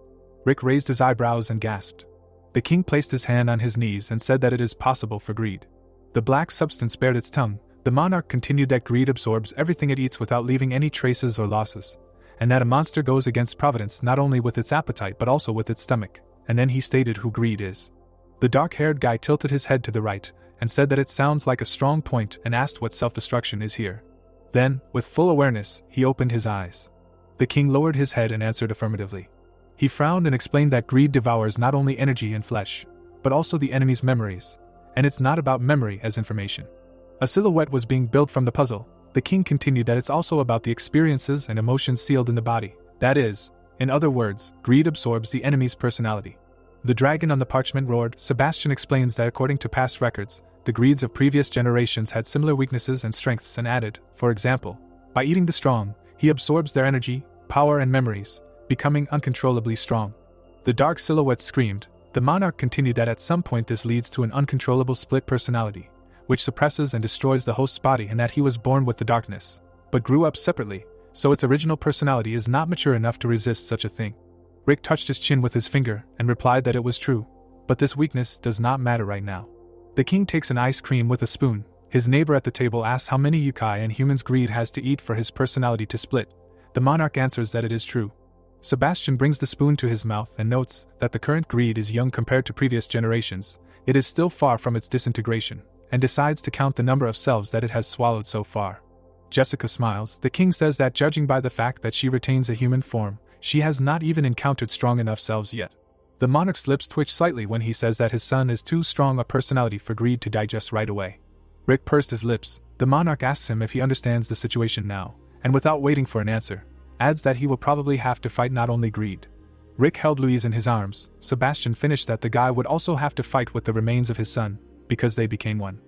Rick raised his eyebrows and gasped. The king placed his hand on his knees and said that it is possible for greed. The black substance bared its tongue. The monarch continued that greed absorbs everything it eats without leaving any traces or losses, and that a monster goes against providence not only with its appetite but also with its stomach, and then he stated who greed is. The dark-haired guy tilted his head to the right and said that it sounds like a strong point and asked what self-destruction is here. Then, with full awareness, he opened his eyes. The king lowered his head and answered affirmatively. He frowned and explained that greed devours not only energy and flesh, but also the enemy's memories, and it's not about memory as information. A silhouette was being built from the puzzle. The king continued that it's also about the experiences and emotions sealed in the body. That is, in other words, greed absorbs the enemy's personality. The dragon on the parchment roared. Sebastian explains that according to past records, the greeds of previous generations had similar weaknesses and strengths and added, for example, by eating the strong, he absorbs their energy, power and memories, becoming uncontrollably strong. The dark silhouette screamed. The monarch continued that at some point this leads to an uncontrollable split personality, which suppresses and destroys the host's body, and that he was born with the darkness, but grew up separately, so its original personality is not mature enough to resist such a thing. Rick touched his chin with his finger and replied that it was true, but this weakness does not matter right now. The king takes an ice cream with a spoon. His neighbor at the table asks how many yokai and humans greed has to eat for his personality to split. The monarch answers that it is true. Sebastian brings the spoon to his mouth and notes that the current greed is young compared to previous generations. It is still far from its disintegration, and decides to count the number of selves that it has swallowed so far. Jessica smiles. The king says that judging by the fact that she retains a human form, she has not even encountered strong enough selves yet. The monarch's lips twitch slightly when he says that his son is too strong a personality for greed to digest right away. Rick pursed his lips. The monarch asks him if he understands the situation now, and without waiting for an answer, adds that he will probably have to fight not only greed. Rick held Louise in his arms. Sebastian finished that the guy would also have to fight with the remains of his son, because they became one.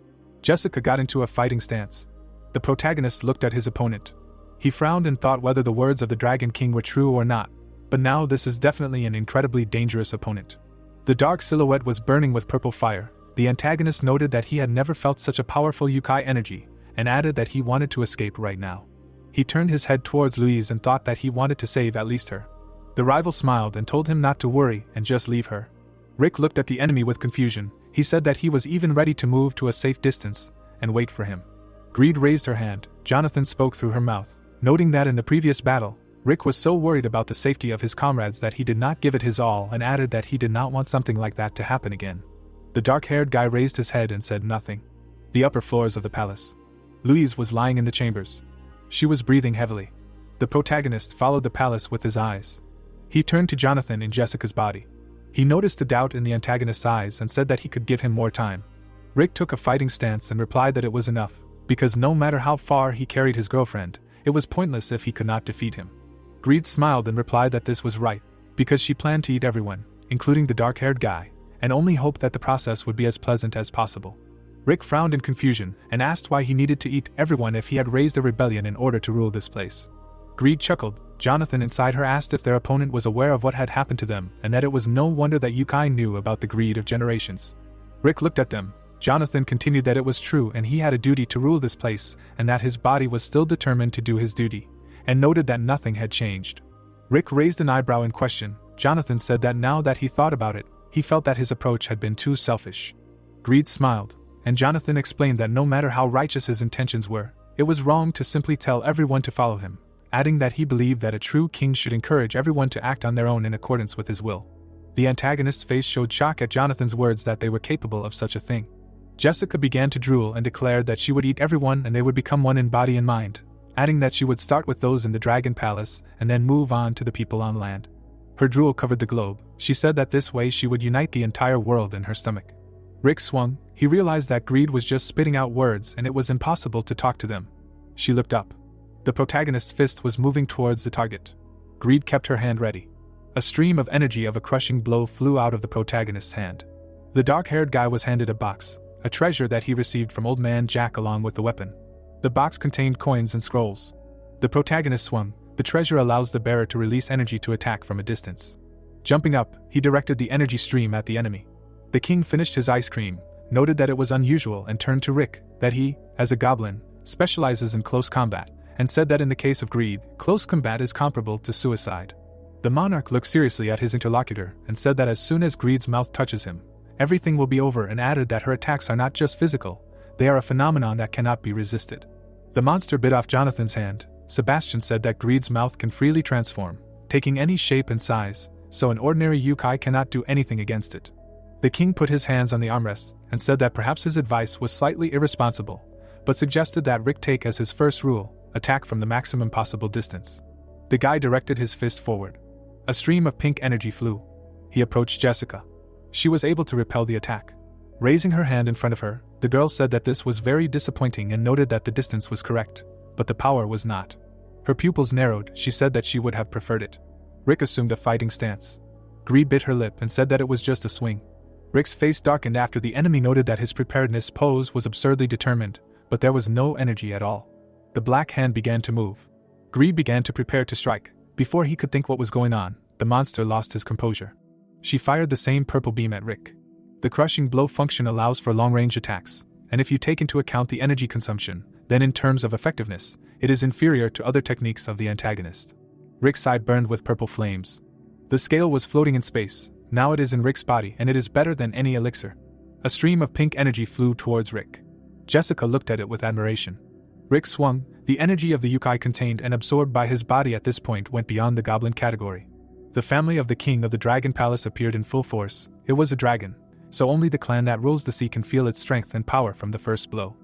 Jessica got into a fighting stance. The protagonist looked at his opponent. He frowned and thought whether the words of the Dragon King were true or not, but now this is definitely an incredibly dangerous opponent. The dark silhouette was burning with purple fire. The antagonist noted that he had never felt such a powerful yokai energy, and added that he wanted to escape right now. He turned his head towards Louise and thought that he wanted to save at least her. The rival smiled and told him not to worry and just leave her. Rick looked at the enemy with confusion. He said that he was even ready to move to a safe distance and wait for him. Greed raised her hand. Jonathan spoke through her mouth, noting that in the previous battle, Rick was so worried about the safety of his comrades that he did not give it his all, and added that he did not want something like that to happen again. The dark-haired guy raised his head and said nothing. The upper floors of the palace. Louise was lying in the chambers. She was breathing heavily. The protagonist followed the palace with his eyes. He turned to Jonathan in Jessica's body. He noticed the doubt in the antagonist's eyes and said that he could give him more time. Rick took a fighting stance and replied that it was enough, because no matter how far he carried his girlfriend, it was pointless if he could not defeat him. Greed smiled and replied that this was right, because she planned to eat everyone, including the dark-haired guy, and only hoped that the process would be as pleasant as possible. Rick frowned in confusion and asked why he needed to eat everyone if he had raised a rebellion in order to rule this place. Greed chuckled. Jonathan inside her asked if their opponent was aware of what had happened to them, and that it was no wonder that yokai knew about the greed of generations. Rick looked at them. Jonathan continued that it was true and he had a duty to rule this place, and that his body was still determined to do his duty, and noted that nothing had changed. Rick raised an eyebrow in question. Jonathan said that now that he thought about it, he felt that his approach had been too selfish. Greed smiled, and Jonathan explained that no matter how righteous his intentions were, It was wrong to simply tell everyone to follow him, adding that he believed that a true king should encourage everyone to act on their own in accordance with his will. The antagonist's face showed shock at Jonathan's words that they were capable of such a thing. Jessica began to drool and declared that she would eat everyone and they would become one in body and mind, adding that she would start with those in the Dragon Palace and then move on to the people on land. Her drool covered the globe. She said that this way she would unite the entire world in her stomach. Rick swung. He realized that greed was just spitting out words and it was impossible to talk to them. She looked up. The protagonist's fist was moving towards the target. Greed kept her hand ready. A stream of energy of a crushing blow flew out of the protagonist's hand. The dark-haired guy was handed a box, a treasure that he received from Old Man Jack along with the weapon. The box contained coins and scrolls. The protagonist swung. The treasure allows the bearer to release energy to attack from a distance. Jumping up, he directed the energy stream at the enemy. The king finished his ice cream, noted that it was unusual and turned to Rick, that he, as a goblin, specializes in close combat, and said that in the case of greed, close combat is comparable to suicide. The monarch looked seriously at his interlocutor and said that as soon as greed's mouth touches him, everything will be over, and added that her attacks are not just physical, they are a phenomenon that cannot be resisted. The monster bit off Jonathan's hand. Sebastian said that greed's mouth can freely transform, taking any shape and size, so an ordinary yokai cannot do anything against it. The king put his hands on the armrests and said that perhaps his advice was slightly irresponsible, but suggested that Rick take as his first rule, attack from the maximum possible distance. The guy directed his fist forward. A stream of pink energy flew. He approached Jessica. She was able to repel the attack. Raising her hand in front of her, the girl said that this was very disappointing and noted that the distance was correct, but the power was not. Her pupils narrowed. She said that she would have preferred it. Rick assumed a fighting stance. Greed bit her lip and said that it was just a swing. Rick's face darkened after the enemy noted that his preparedness pose was absurdly determined, but there was no energy at all. The black hand began to move. Greed began to prepare to strike. Before he could think what was going on, the monster lost his composure. She fired the same purple beam at Rick. The crushing blow function allows for long-range attacks, and if you take into account the energy consumption, then in terms of effectiveness, it is inferior to other techniques of the antagonist. Rick's side burned with purple flames. The scale was floating in space. Now it is in Rick's body and it is better than any elixir. A stream of pink energy flew towards Rick. Jessica looked at it with admiration. Rick swung. The energy of the yokai contained and absorbed by his body at this point went beyond the goblin category. The family of the king of the Dragon Palace appeared in full force. It was a dragon, so only the clan that rules the sea can feel its strength and power from the first blow.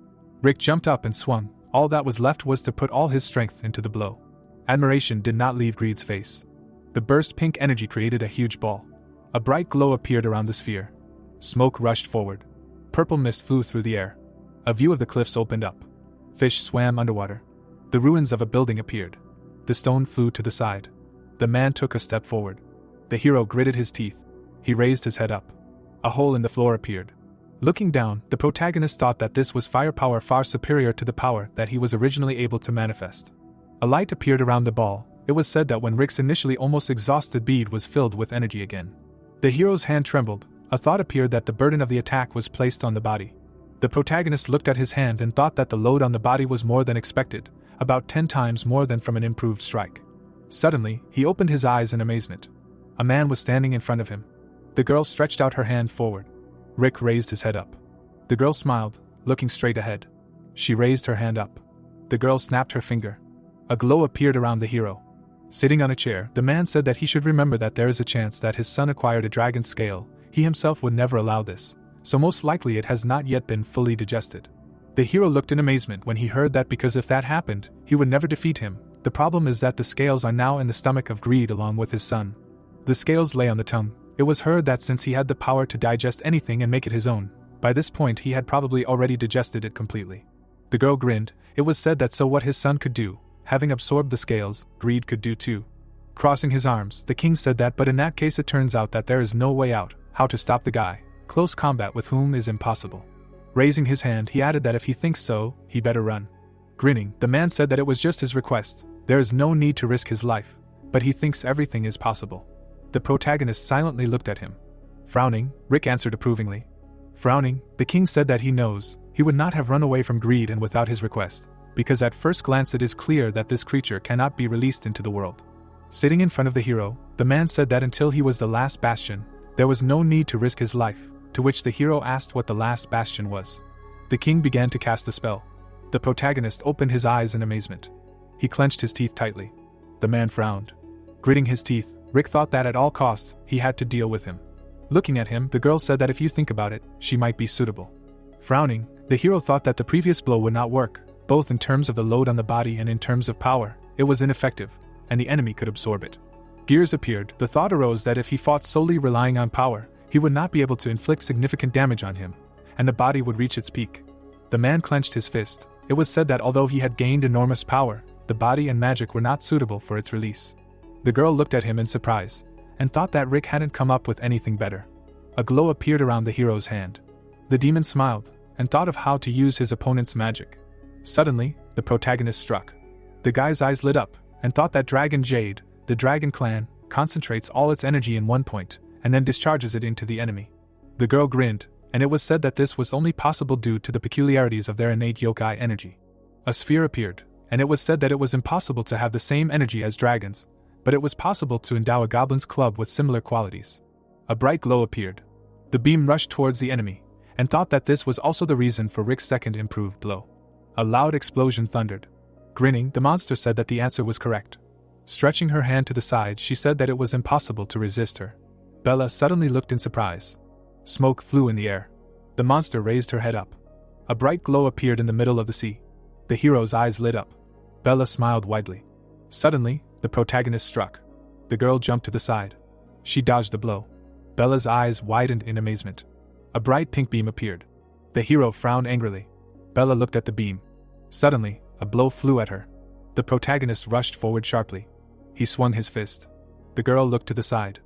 Rick jumped up and swung. All that was left was to put all his strength into the blow. Admiration did not leave Greed's face. The burst pink energy created a huge ball. A bright glow appeared around the sphere. Smoke rushed forward. Purple mist flew through the air. A view of the cliffs opened up. Fish swam underwater. The ruins of a building appeared. The stone flew to the side. The man took a step forward. The hero gritted his teeth. He raised his head up. A hole in the floor appeared. Looking down, the protagonist thought that this was firepower far superior to the power that he was originally able to manifest. A light appeared around the ball. It was said that when Rick's initially almost exhausted bead was filled with energy again. The hero's hand trembled. A thought appeared that the burden of the attack was placed on the body. The protagonist looked at his hand and thought that the load on the body was more than expected, about 10 times more than from an improved strike. Suddenly, he opened his eyes in amazement. A man was standing in front of him. The girl stretched out her hand forward. Rick raised his head up. The girl smiled, looking straight ahead. She raised her hand up. The girl snapped her finger. A glow appeared around the hero. Sitting on a chair, the man said that he should remember that there is a chance that his son acquired a dragon scale. He himself would never allow this, so most likely it has not yet been fully digested. The hero looked in amazement when he heard that, because if that happened, he would never defeat him. The problem is that the scales are now in the stomach of Greed along with his son. The scales lay on the tongue. It was heard that since he had the power to digest anything and make it his own, by this point he had probably already digested it completely. The girl grinned. It was said that so what his son could do, having absorbed the scales, Greed could do too. Crossing his arms, the king said that, but in that case it turns out that there is no way out. How to stop the guy, close combat with whom is impossible. Raising his hand, he added that if he thinks so, he better run. Grinning, the man said that it was just his request. There is no need to risk his life, but he thinks everything is possible. The protagonist silently looked at him. Frowning, Rick answered approvingly. Frowning, the king said that he knows he would not have run away from Greed and without his request, because at first glance it is clear that this creature cannot be released into the world. Sitting in front of the hero, the man said that until he was the last bastion, there was no need to risk his life, to which the hero asked what the last bastion was. The king began to cast a spell. The protagonist opened his eyes in amazement. He clenched his teeth tightly. The man frowned. Gritting his teeth, Rick thought that at all costs, he had to deal with him. Looking at him, the girl said that if you think about it, she might be suitable. Frowning, the hero thought that the previous blow would not work, both in terms of the load on the body and in terms of power. It was ineffective, and the enemy could absorb it. Gears appeared. The thought arose that if he fought solely relying on power, he would not be able to inflict significant damage on him, and the body would reach its peak. The man clenched his fist. It was said that although he had gained enormous power, the body and magic were not suitable for its release. The girl looked at him in surprise, and thought that Rick hadn't come up with anything better. A glow appeared around the hero's hand. The demon smiled, and thought of how to use his opponent's magic. Suddenly, the protagonist struck. The guy's eyes lit up, and thought that Dragon Jade, the Dragon Clan, concentrates all its energy in one point, and then discharges it into the enemy. The girl grinned, and it was said that this was only possible due to the peculiarities of their innate yokai energy. A sphere appeared, and it was said that it was impossible to have the same energy as dragons, but it was possible to endow a goblin's club with similar qualities. A bright glow appeared. The beam rushed towards the enemy, and thought that this was also the reason for Rick's second improved blow. A loud explosion thundered. Grinning, the monster said that the answer was correct. Stretching her hand to the side, she said that it was impossible to resist her. Bella suddenly looked in surprise. Smoke flew in the air. The monster raised her head up. A bright glow appeared in the middle of the sea. The hero's eyes lit up. Bella smiled widely. Suddenly, the protagonist struck. The girl jumped to the side. She dodged the blow. Bella's eyes widened in amazement. A bright pink beam appeared. The hero frowned angrily. Bella looked at the beam. Suddenly, a blow flew at her. The protagonist rushed forward sharply. He swung his fist. The girl looked to the side.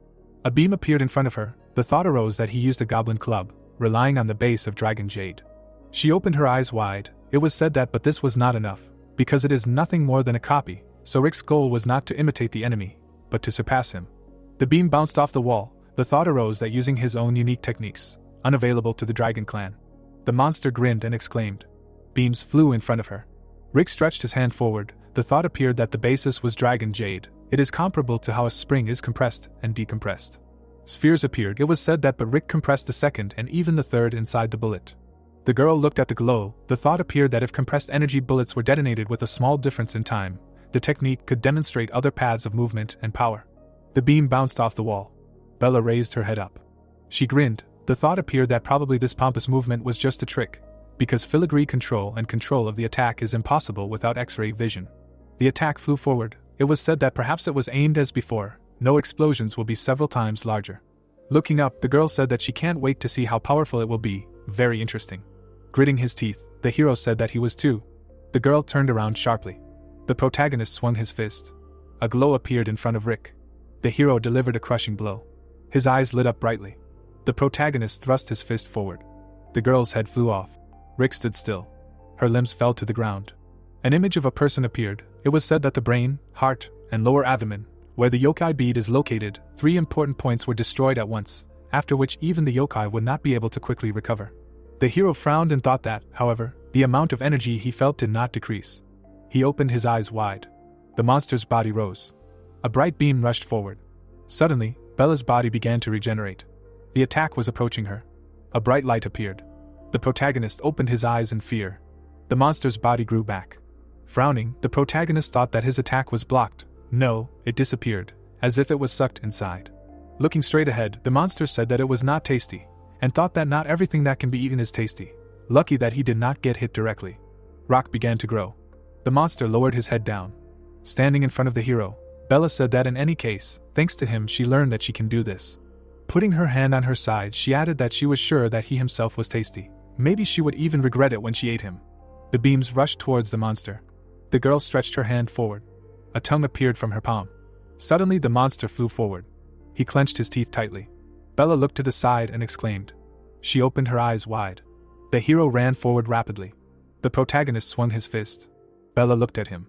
A beam appeared in front of her. The thought arose that he used a goblin club, relying on the base of Dragon Jade. She opened her eyes wide. It was said that but this was not enough, because it is nothing more than a copy, so Rick's goal was not to imitate the enemy, but to surpass him. The beam bounced off the wall. The thought arose that using his own unique techniques, unavailable to the Dragon Clan. The monster grinned and exclaimed. Beams flew in front of her. Rick stretched his hand forward. The thought appeared that the basis was Dragon Jade. It is comparable to how a spring is compressed and decompressed. Spheres appeared. It was said that but Rick compressed the second and even the third inside the bullet. The girl looked at the glow. The thought appeared that if compressed energy bullets were detonated with a small difference in time, the technique could demonstrate other paths of movement and power. The beam bounced off the wall. Bella raised her head up. She grinned. The thought appeared that probably this pompous movement was just a trick, because filigree control and control of the attack is impossible without X-ray vision. The attack flew forward. It was said that perhaps it was aimed as before. No explosions will be several times larger. Looking up, the girl said that she can't wait to see how powerful it will be. Very interesting. Gritting his teeth, the hero said that he was too. The girl turned around sharply. The protagonist swung his fist. A glow appeared in front of Rick. The hero delivered a crushing blow. His eyes lit up brightly. The protagonist thrust his fist forward. The girl's head flew off. Rick stood still. Her limbs fell to the ground. An image of a person appeared. It was said that the brain, heart, and lower abdomen, where the yokai bead is located, 3 important points were destroyed at once, after which even the yokai would not be able to quickly recover. The hero frowned and thought that, however, the amount of energy he felt did not decrease. He opened his eyes wide. The monster's body rose. A bright beam rushed forward. Suddenly, Bella's body began to regenerate. The attack was approaching her. A bright light appeared. The protagonist opened his eyes in fear. The monster's body grew back. Frowning, the protagonist thought that his attack was blocked. No, it disappeared, as if it was sucked inside. Looking straight ahead, the monster said that it was not tasty, and thought that not everything that can be eaten is tasty. Lucky that he did not get hit directly. Rock began to grow. The monster lowered his head down. Standing in front of the hero, Bella said that in any case, thanks to him she learned that she can do this. Putting her hand on her side, she added that she was sure that he himself was tasty. Maybe she would even regret it when she ate him. The beams rushed towards the monster. The girl stretched her hand forward. A tongue appeared from her palm. Suddenly the monster flew forward. He clenched his teeth tightly. Bella looked to the side and exclaimed. She opened her eyes wide. The hero ran forward rapidly. The protagonist swung his fist. Bella looked at him.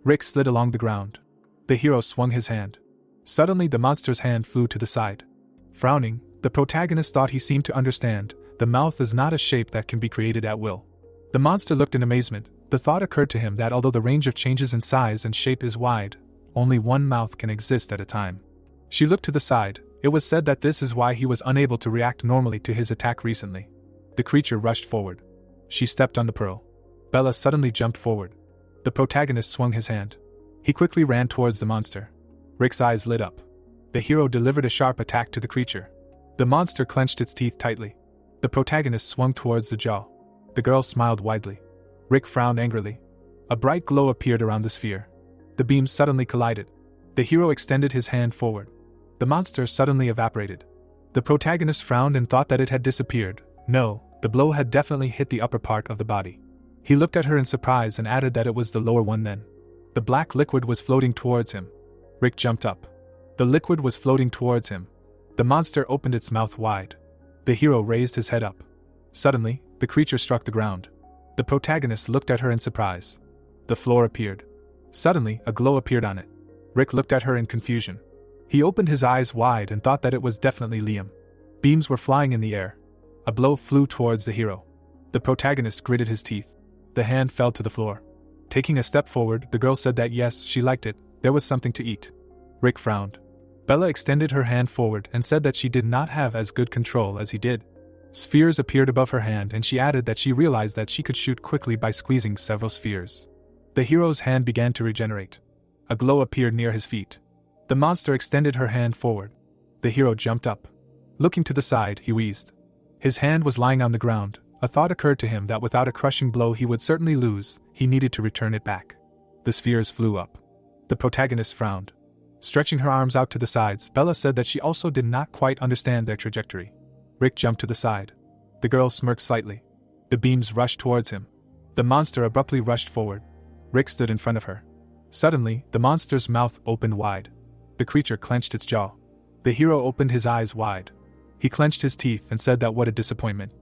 Rick slid along the ground. The hero swung his hand. Suddenly the monster's hand flew to the side. Frowning, the protagonist thought he seemed to understand. The mouth is not a shape that can be created at will. The monster looked in amazement. The thought occurred to him that although the range of changes in size and shape is wide, only one mouth can exist at a time. She looked to the side. It was said that this is why he was unable to react normally to his attack recently. The creature rushed forward. She stepped on the pearl. Bella suddenly jumped forward. The protagonist swung his hand. He quickly ran towards the monster. Rick's eyes lit up. The hero delivered a sharp attack to the creature. The monster clenched its teeth tightly. The protagonist swung towards the jaw. The girl smiled widely. Rick frowned angrily. A bright glow appeared around the sphere. The beams suddenly collided. The hero extended his hand forward. The monster suddenly evaporated. The protagonist frowned and thought that it had disappeared. No, the blow had definitely hit the upper part of the body. He looked at her in surprise and added that it was the lower one then. The black liquid was floating towards him. Rick jumped up. The liquid was floating towards him. The monster opened its mouth wide. The hero raised his head up. Suddenly, the creature struck the ground. The protagonist looked at her in surprise. The floor appeared. Suddenly, a glow appeared on it. Rick looked at her in confusion. He opened his eyes wide and thought that it was definitely Liam. Beams were flying in the air. A blow flew towards the hero. The protagonist gritted his teeth. The hand fell to the floor. Taking a step forward, the girl said that yes, she liked it, there was something to eat. Rick frowned. Bella extended her hand forward and said that she did not have as good control as he did. Spheres appeared above her hand and she added that she realized that she could shoot quickly by squeezing several spheres. The hero's hand began to regenerate. A glow appeared near his feet. The monster extended her hand forward. The hero jumped up. Looking to the side, he wheezed. His hand was lying on the ground. A thought occurred to him that without a crushing blow he would certainly lose. He needed to return it back. The spheres flew up. The protagonist frowned. Stretching her arms out to the sides, Bella said that she also did not quite understand their trajectory. Rick jumped to the side. The girl smirked slightly. The beams rushed towards him. The monster abruptly rushed forward. Rick stood in front of her. Suddenly, the monster's mouth opened wide. The creature clenched its jaw. The hero opened his eyes wide. He clenched his teeth and said that what a disappointment.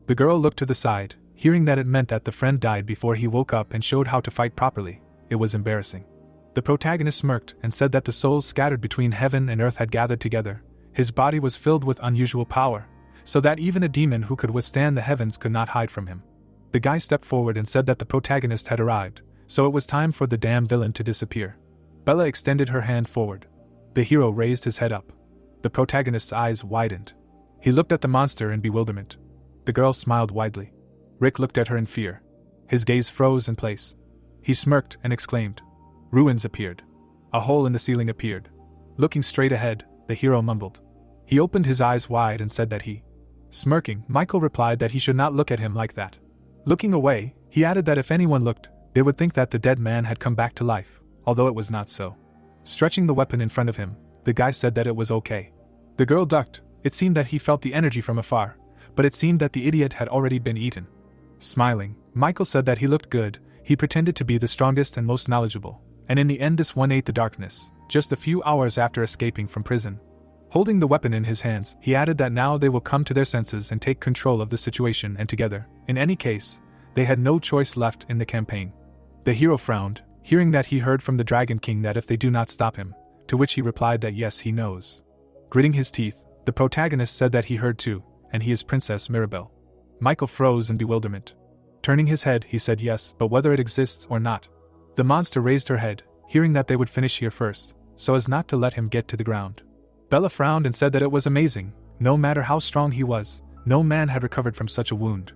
The girl looked to the side, hearing that it meant that the friend died before he woke up and showed how to fight properly. It was embarrassing. The protagonist smirked and said that the souls scattered between heaven and earth had gathered together. His body was filled with unusual power, so that even a demon who could withstand the heavens could not hide from him. The guy stepped forward and said that the protagonist had arrived, so it was time for the damn villain to disappear. Bella extended her hand forward. The hero raised his head up. The protagonist's eyes widened. He looked at the monster in bewilderment. The girl smiled widely. Rick looked at her in fear. His gaze froze in place. He smirked and exclaimed. Ruins appeared. A hole in the ceiling appeared. Looking straight ahead, the hero mumbled. He opened his eyes wide and said that he. Smirking, Michael replied that he should not look at him like that. Looking away, he added that if anyone looked, they would think that the dead man had come back to life, although it was not so. Stretching the weapon in front of him, the guy said that it was okay. The girl ducked. It seemed that he felt the energy from afar, but it seemed that the idiot had already been eaten. Smiling, Michael said that he looked good. He pretended to be the strongest and most knowledgeable, and in the end this one ate the darkness, just a few hours after escaping from prison. Holding the weapon in his hands, he added that now they will come to their senses and take control of the situation, and together, in any case, they had no choice left in the campaign. The hero frowned, hearing that he heard from the Dragon King that if they do not stop him, to which he replied that yes, he knows. Gritting his teeth, the protagonist said that he heard too, and he is Princess Mirabelle. Michael froze in bewilderment. Turning his head, he said yes, but whether it exists or not. The monster raised her head, hearing that they would finish here first, so as not to let him get to the ground. Bella frowned and said that it was amazing. No matter how strong he was, no man had recovered from such a wound.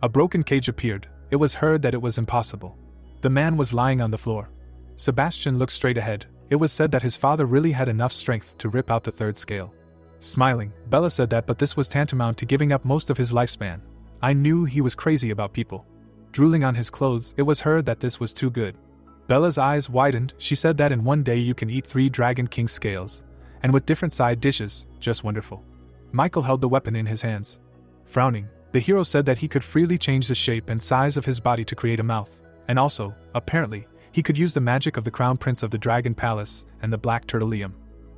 A broken cage appeared. It was heard that it was impossible. The man was lying on the floor. Sebastian looked straight ahead. It was said that his father really had enough strength to rip out the third scale. Smiling, Bella said that but this was tantamount to giving up most of his lifespan. I knew he was crazy about people. Drooling on his clothes, it was heard that this was too good. Bella's eyes widened. She said that in one day you can eat 3 Dragon King scales, and with different side dishes, just wonderful. Michael held the weapon in his hands. Frowning, the hero said that he could freely change the shape and size of his body to create a mouth, and also, apparently, he could use the magic of the Crown Prince of the Dragon Palace and the Black Turtle Liam.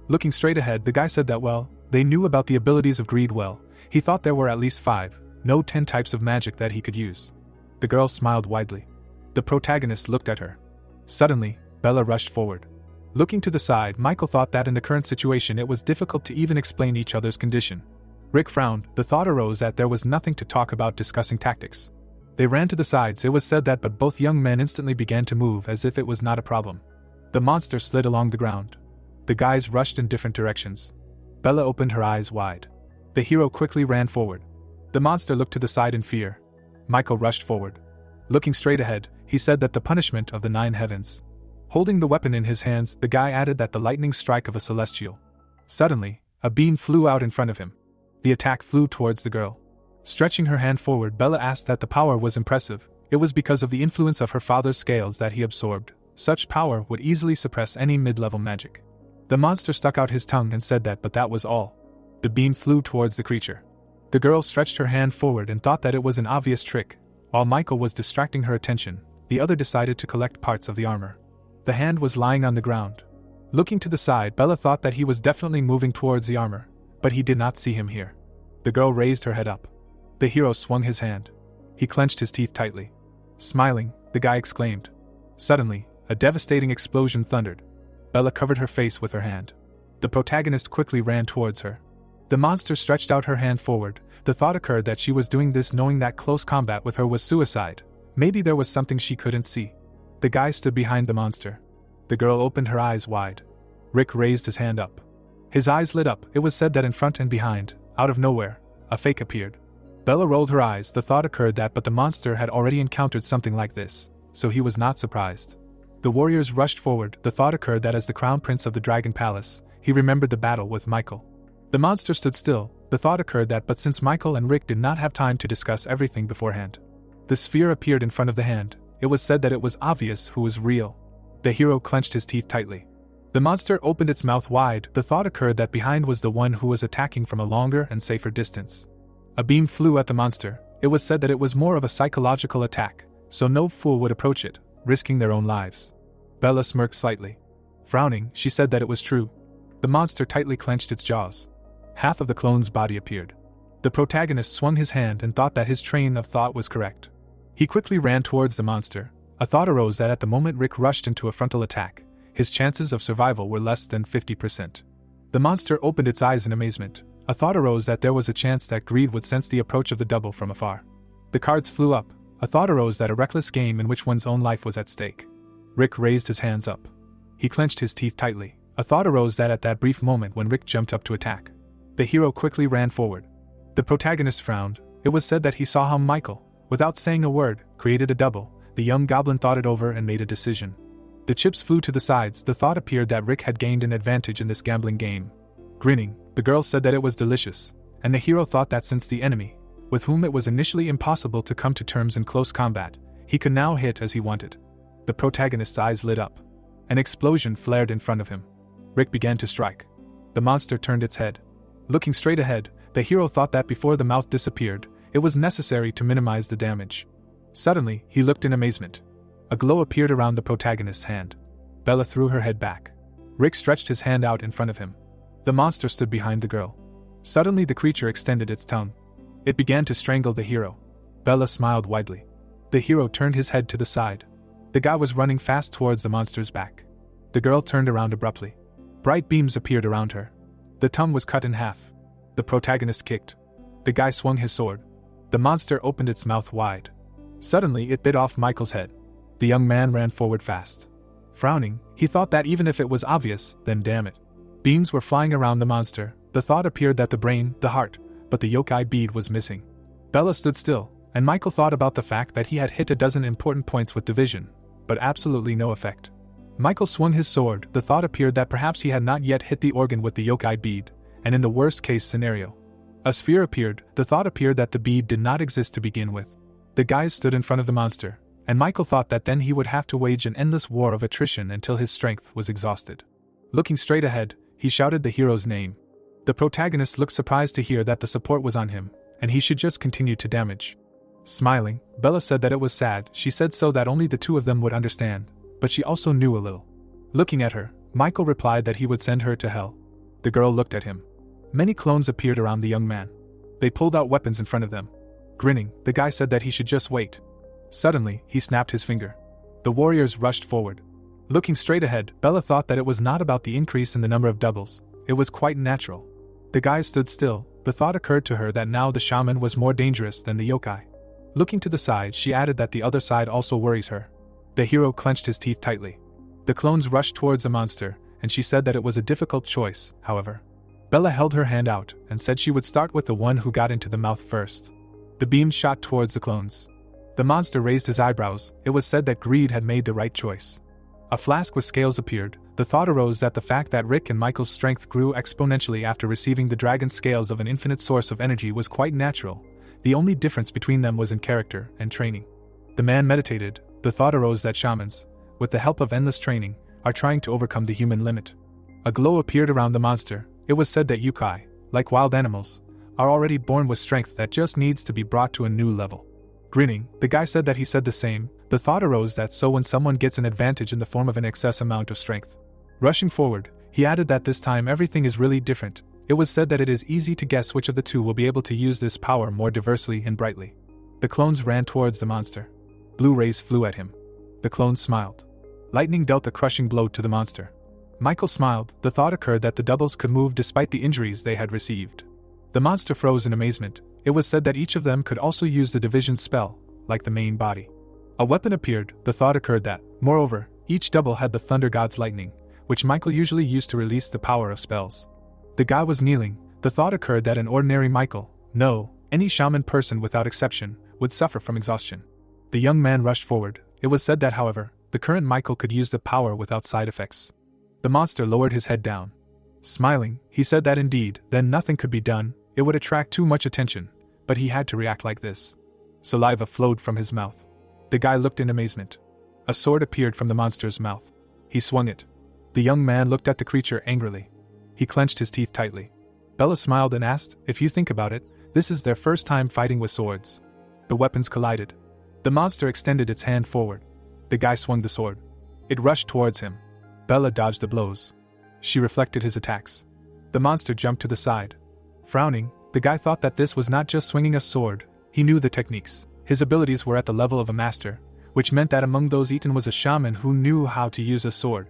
Looking straight ahead, the guy said that well, they knew about the abilities of greed well. He thought there were at least 5, no 10 types of magic that he could use. The girl smiled widely. The protagonist looked at her. Suddenly, Bella rushed forward. Looking to the side, Michael thought that in the current situation it was difficult to even explain each other's condition. Rick frowned. The thought arose that there was nothing to talk about discussing tactics. They ran to the sides, it was said that, but both young men instantly began to move as if it was not a problem. The monster slid along the ground. The guys rushed in different directions. Bella opened her eyes wide. The hero quickly ran forward. The monster looked to the side in fear. Michael rushed forward. Looking straight ahead, he said that the punishment of the 9 heavens. Holding the weapon in his hands, the guy added that the lightning strike of a celestial. Suddenly, a beam flew out in front of him. The attack flew towards the girl. Stretching her hand forward, Bella asked that the power was impressive. It was because of the influence of her father's scales that he absorbed. Such power would easily suppress any mid-level magic. The monster stuck out his tongue and said that, but that was all. The beam flew towards the creature. The girl stretched her hand forward and thought that it was an obvious trick. While Michael was distracting her attention, the other decided to collect parts of the armor. The hand was lying on the ground. Looking to the side, Bella thought that he was definitely moving towards the armor, but he did not see him here. The girl raised her head up. The hero swung his hand. He clenched his teeth tightly. Smiling, the guy exclaimed. Suddenly, a devastating explosion thundered. Bella covered her face with her hand. The protagonist quickly ran towards her. The monster stretched out her hand forward. The thought occurred that she was doing this knowing that close combat with her was suicide. Maybe there was something she couldn't see. The guy stood behind the monster. The girl opened her eyes wide. Rick raised his hand up. His eyes lit up. It was said that in front and behind, out of nowhere, a fake appeared. Bella rolled her eyes. The thought occurred that but the monster had already encountered something like this, so he was not surprised. The warriors rushed forward. The thought occurred that as the crown prince of the Dragon Palace, he remembered the battle with Michael. The monster stood still. The thought occurred that but since Michael and Rick did not have time to discuss everything beforehand. The sphere appeared in front of the hand. It was said that it was obvious who was real. The hero clenched his teeth tightly. The monster opened its mouth wide. The thought occurred that behind was the one who was attacking from a longer and safer distance. A beam flew at the monster. It was said that it was more of a psychological attack, so no fool would approach it, risking their own lives. Bella smirked slightly. Frowning, she said that it was true. The monster tightly clenched its jaws. Half of the clone's body appeared. The protagonist swung his hand and thought that his train of thought was correct. He quickly ran towards the monster. A thought arose that at the moment Rick rushed into a frontal attack, his chances of survival were less than 50%. The monster opened its eyes in amazement. A thought arose that there was a chance that greed would sense the approach of the double from afar. The cards flew up. A thought arose that a reckless game in which one's own life was at stake. Rick raised his hands up. He clenched his teeth tightly. A thought arose that at that brief moment when Rick jumped up to attack, the hero quickly ran forward. The protagonist frowned. It was said that he saw how Michael, without saying a word, created a double. The young goblin thought it over and made a decision. The chips flew to the sides. The thought appeared that Rick had gained an advantage in this gambling game. Grinning, the girl said that it was delicious, and the hero thought that since the enemy, with whom it was initially impossible to come to terms in close combat, he could now hit as he wanted. The protagonist's eyes lit up. An explosion flared in front of him. Rick began to strike. The monster turned its head. Looking straight ahead, the hero thought that before the mouth disappeared, it was necessary to minimize the damage. Suddenly, he looked in amazement. A glow appeared around the protagonist's hand. Bella threw her head back. Rick stretched his hand out in front of him. The monster stood behind the girl. Suddenly the creature extended its tongue. It began to strangle the hero. Bella smiled widely. The hero turned his head to the side. The guy was running fast towards the monster's back. The girl turned around abruptly. Bright beams appeared around her. The tongue was cut in half. The protagonist kicked. The guy swung his sword. The monster opened its mouth wide. Suddenly it bit off Michael's head. The young man ran forward fast. Frowning, he thought that even if it was obvious, then damn it. Beams were flying around the monster. The thought appeared that the brain, the heart, but the yokai bead was missing. Bella stood still, and Michael thought about the fact that he had hit a dozen important points with division, but absolutely no effect. Michael swung his sword. The thought appeared that perhaps he had not yet hit the organ with the yokai bead, and in the worst-case scenario, a sphere appeared. The thought appeared that the bead did not exist to begin with. The guys stood in front of the monster, and Michael thought that then he would have to wage an endless war of attrition until his strength was exhausted. Looking straight ahead, he shouted the hero's name. The protagonist looked surprised to hear that the support was on him, and he should just continue to damage. Smiling, Bella said that it was sad. She said so that only the two of them would understand, but she also knew a little. Looking at her, Michael replied that he would send her to hell. The girl looked at him. Many clones appeared around the young man. They pulled out weapons in front of them. Grinning, the guy said that he should just wait. Suddenly, he snapped his finger. The warriors rushed forward. Looking straight ahead, Bella thought that it was not about the increase in the number of doubles. It was quite natural. The guys stood still. The thought occurred to her that now the shaman was more dangerous than the yokai. Looking to the side, she added that the other side also worries her. The hero clenched his teeth tightly. The clones rushed towards the monster, and she said that it was a difficult choice, however. Bella held her hand out and said she would start with the one who got into the mouth first. The beam shot towards the clones. The monster raised his eyebrows. It was said that greed had made the right choice. A flask with scales appeared. The thought arose that the fact that Rick and Michael's strength grew exponentially after receiving the dragon scales of an infinite source of energy was quite natural. The only difference between them was in character and training. The man meditated. The thought arose that shamans, with the help of endless training, are trying to overcome the human limit. A glow appeared around the monster. It was said that yokai, like wild animals, are already born with strength that just needs to be brought to a new level. Grinning, the guy said that he said the same. The thought arose that so when someone gets an advantage in the form of an excess amount of strength. Rushing forward, he added that this time everything is really different. It was said that it is easy to guess which of the two will be able to use this power more diversely and brightly. The clones ran towards the monster. Blue rays flew at him. The clones smiled. Lightning dealt a crushing blow to the monster. Michael smiled. The thought occurred that the doubles could move despite the injuries they had received. The monster froze in amazement. It was said that each of them could also use the division spell, like the main body. A weapon appeared. The thought occurred that, moreover, each double had the thunder god's lightning, which Michael usually used to release the power of spells. The guy was kneeling. The thought occurred that an ordinary Michael, no, any shaman person without exception, would suffer from exhaustion. The young man rushed forward. It was said that, however, the current Michael could use the power without side effects. The monster lowered his head down. Smiling, he said that indeed, then nothing could be done. It would attract too much attention, but he had to react like this. Saliva flowed from his mouth. The guy looked in amazement. A sword appeared from the monster's mouth. He swung it. The young man looked at the creature angrily. He clenched his teeth tightly. Bella smiled and asked, if you think about it, this is their first time fighting with swords. The weapons collided. The monster extended its hand forward. The guy swung the sword. It rushed towards him. Bella dodged the blows. She reflected his attacks. The monster jumped to the side. Frowning, the guy thought that this was not just swinging a sword. He knew the techniques. His abilities were at the level of a master, which meant that among those eaten was a shaman who knew how to use a sword.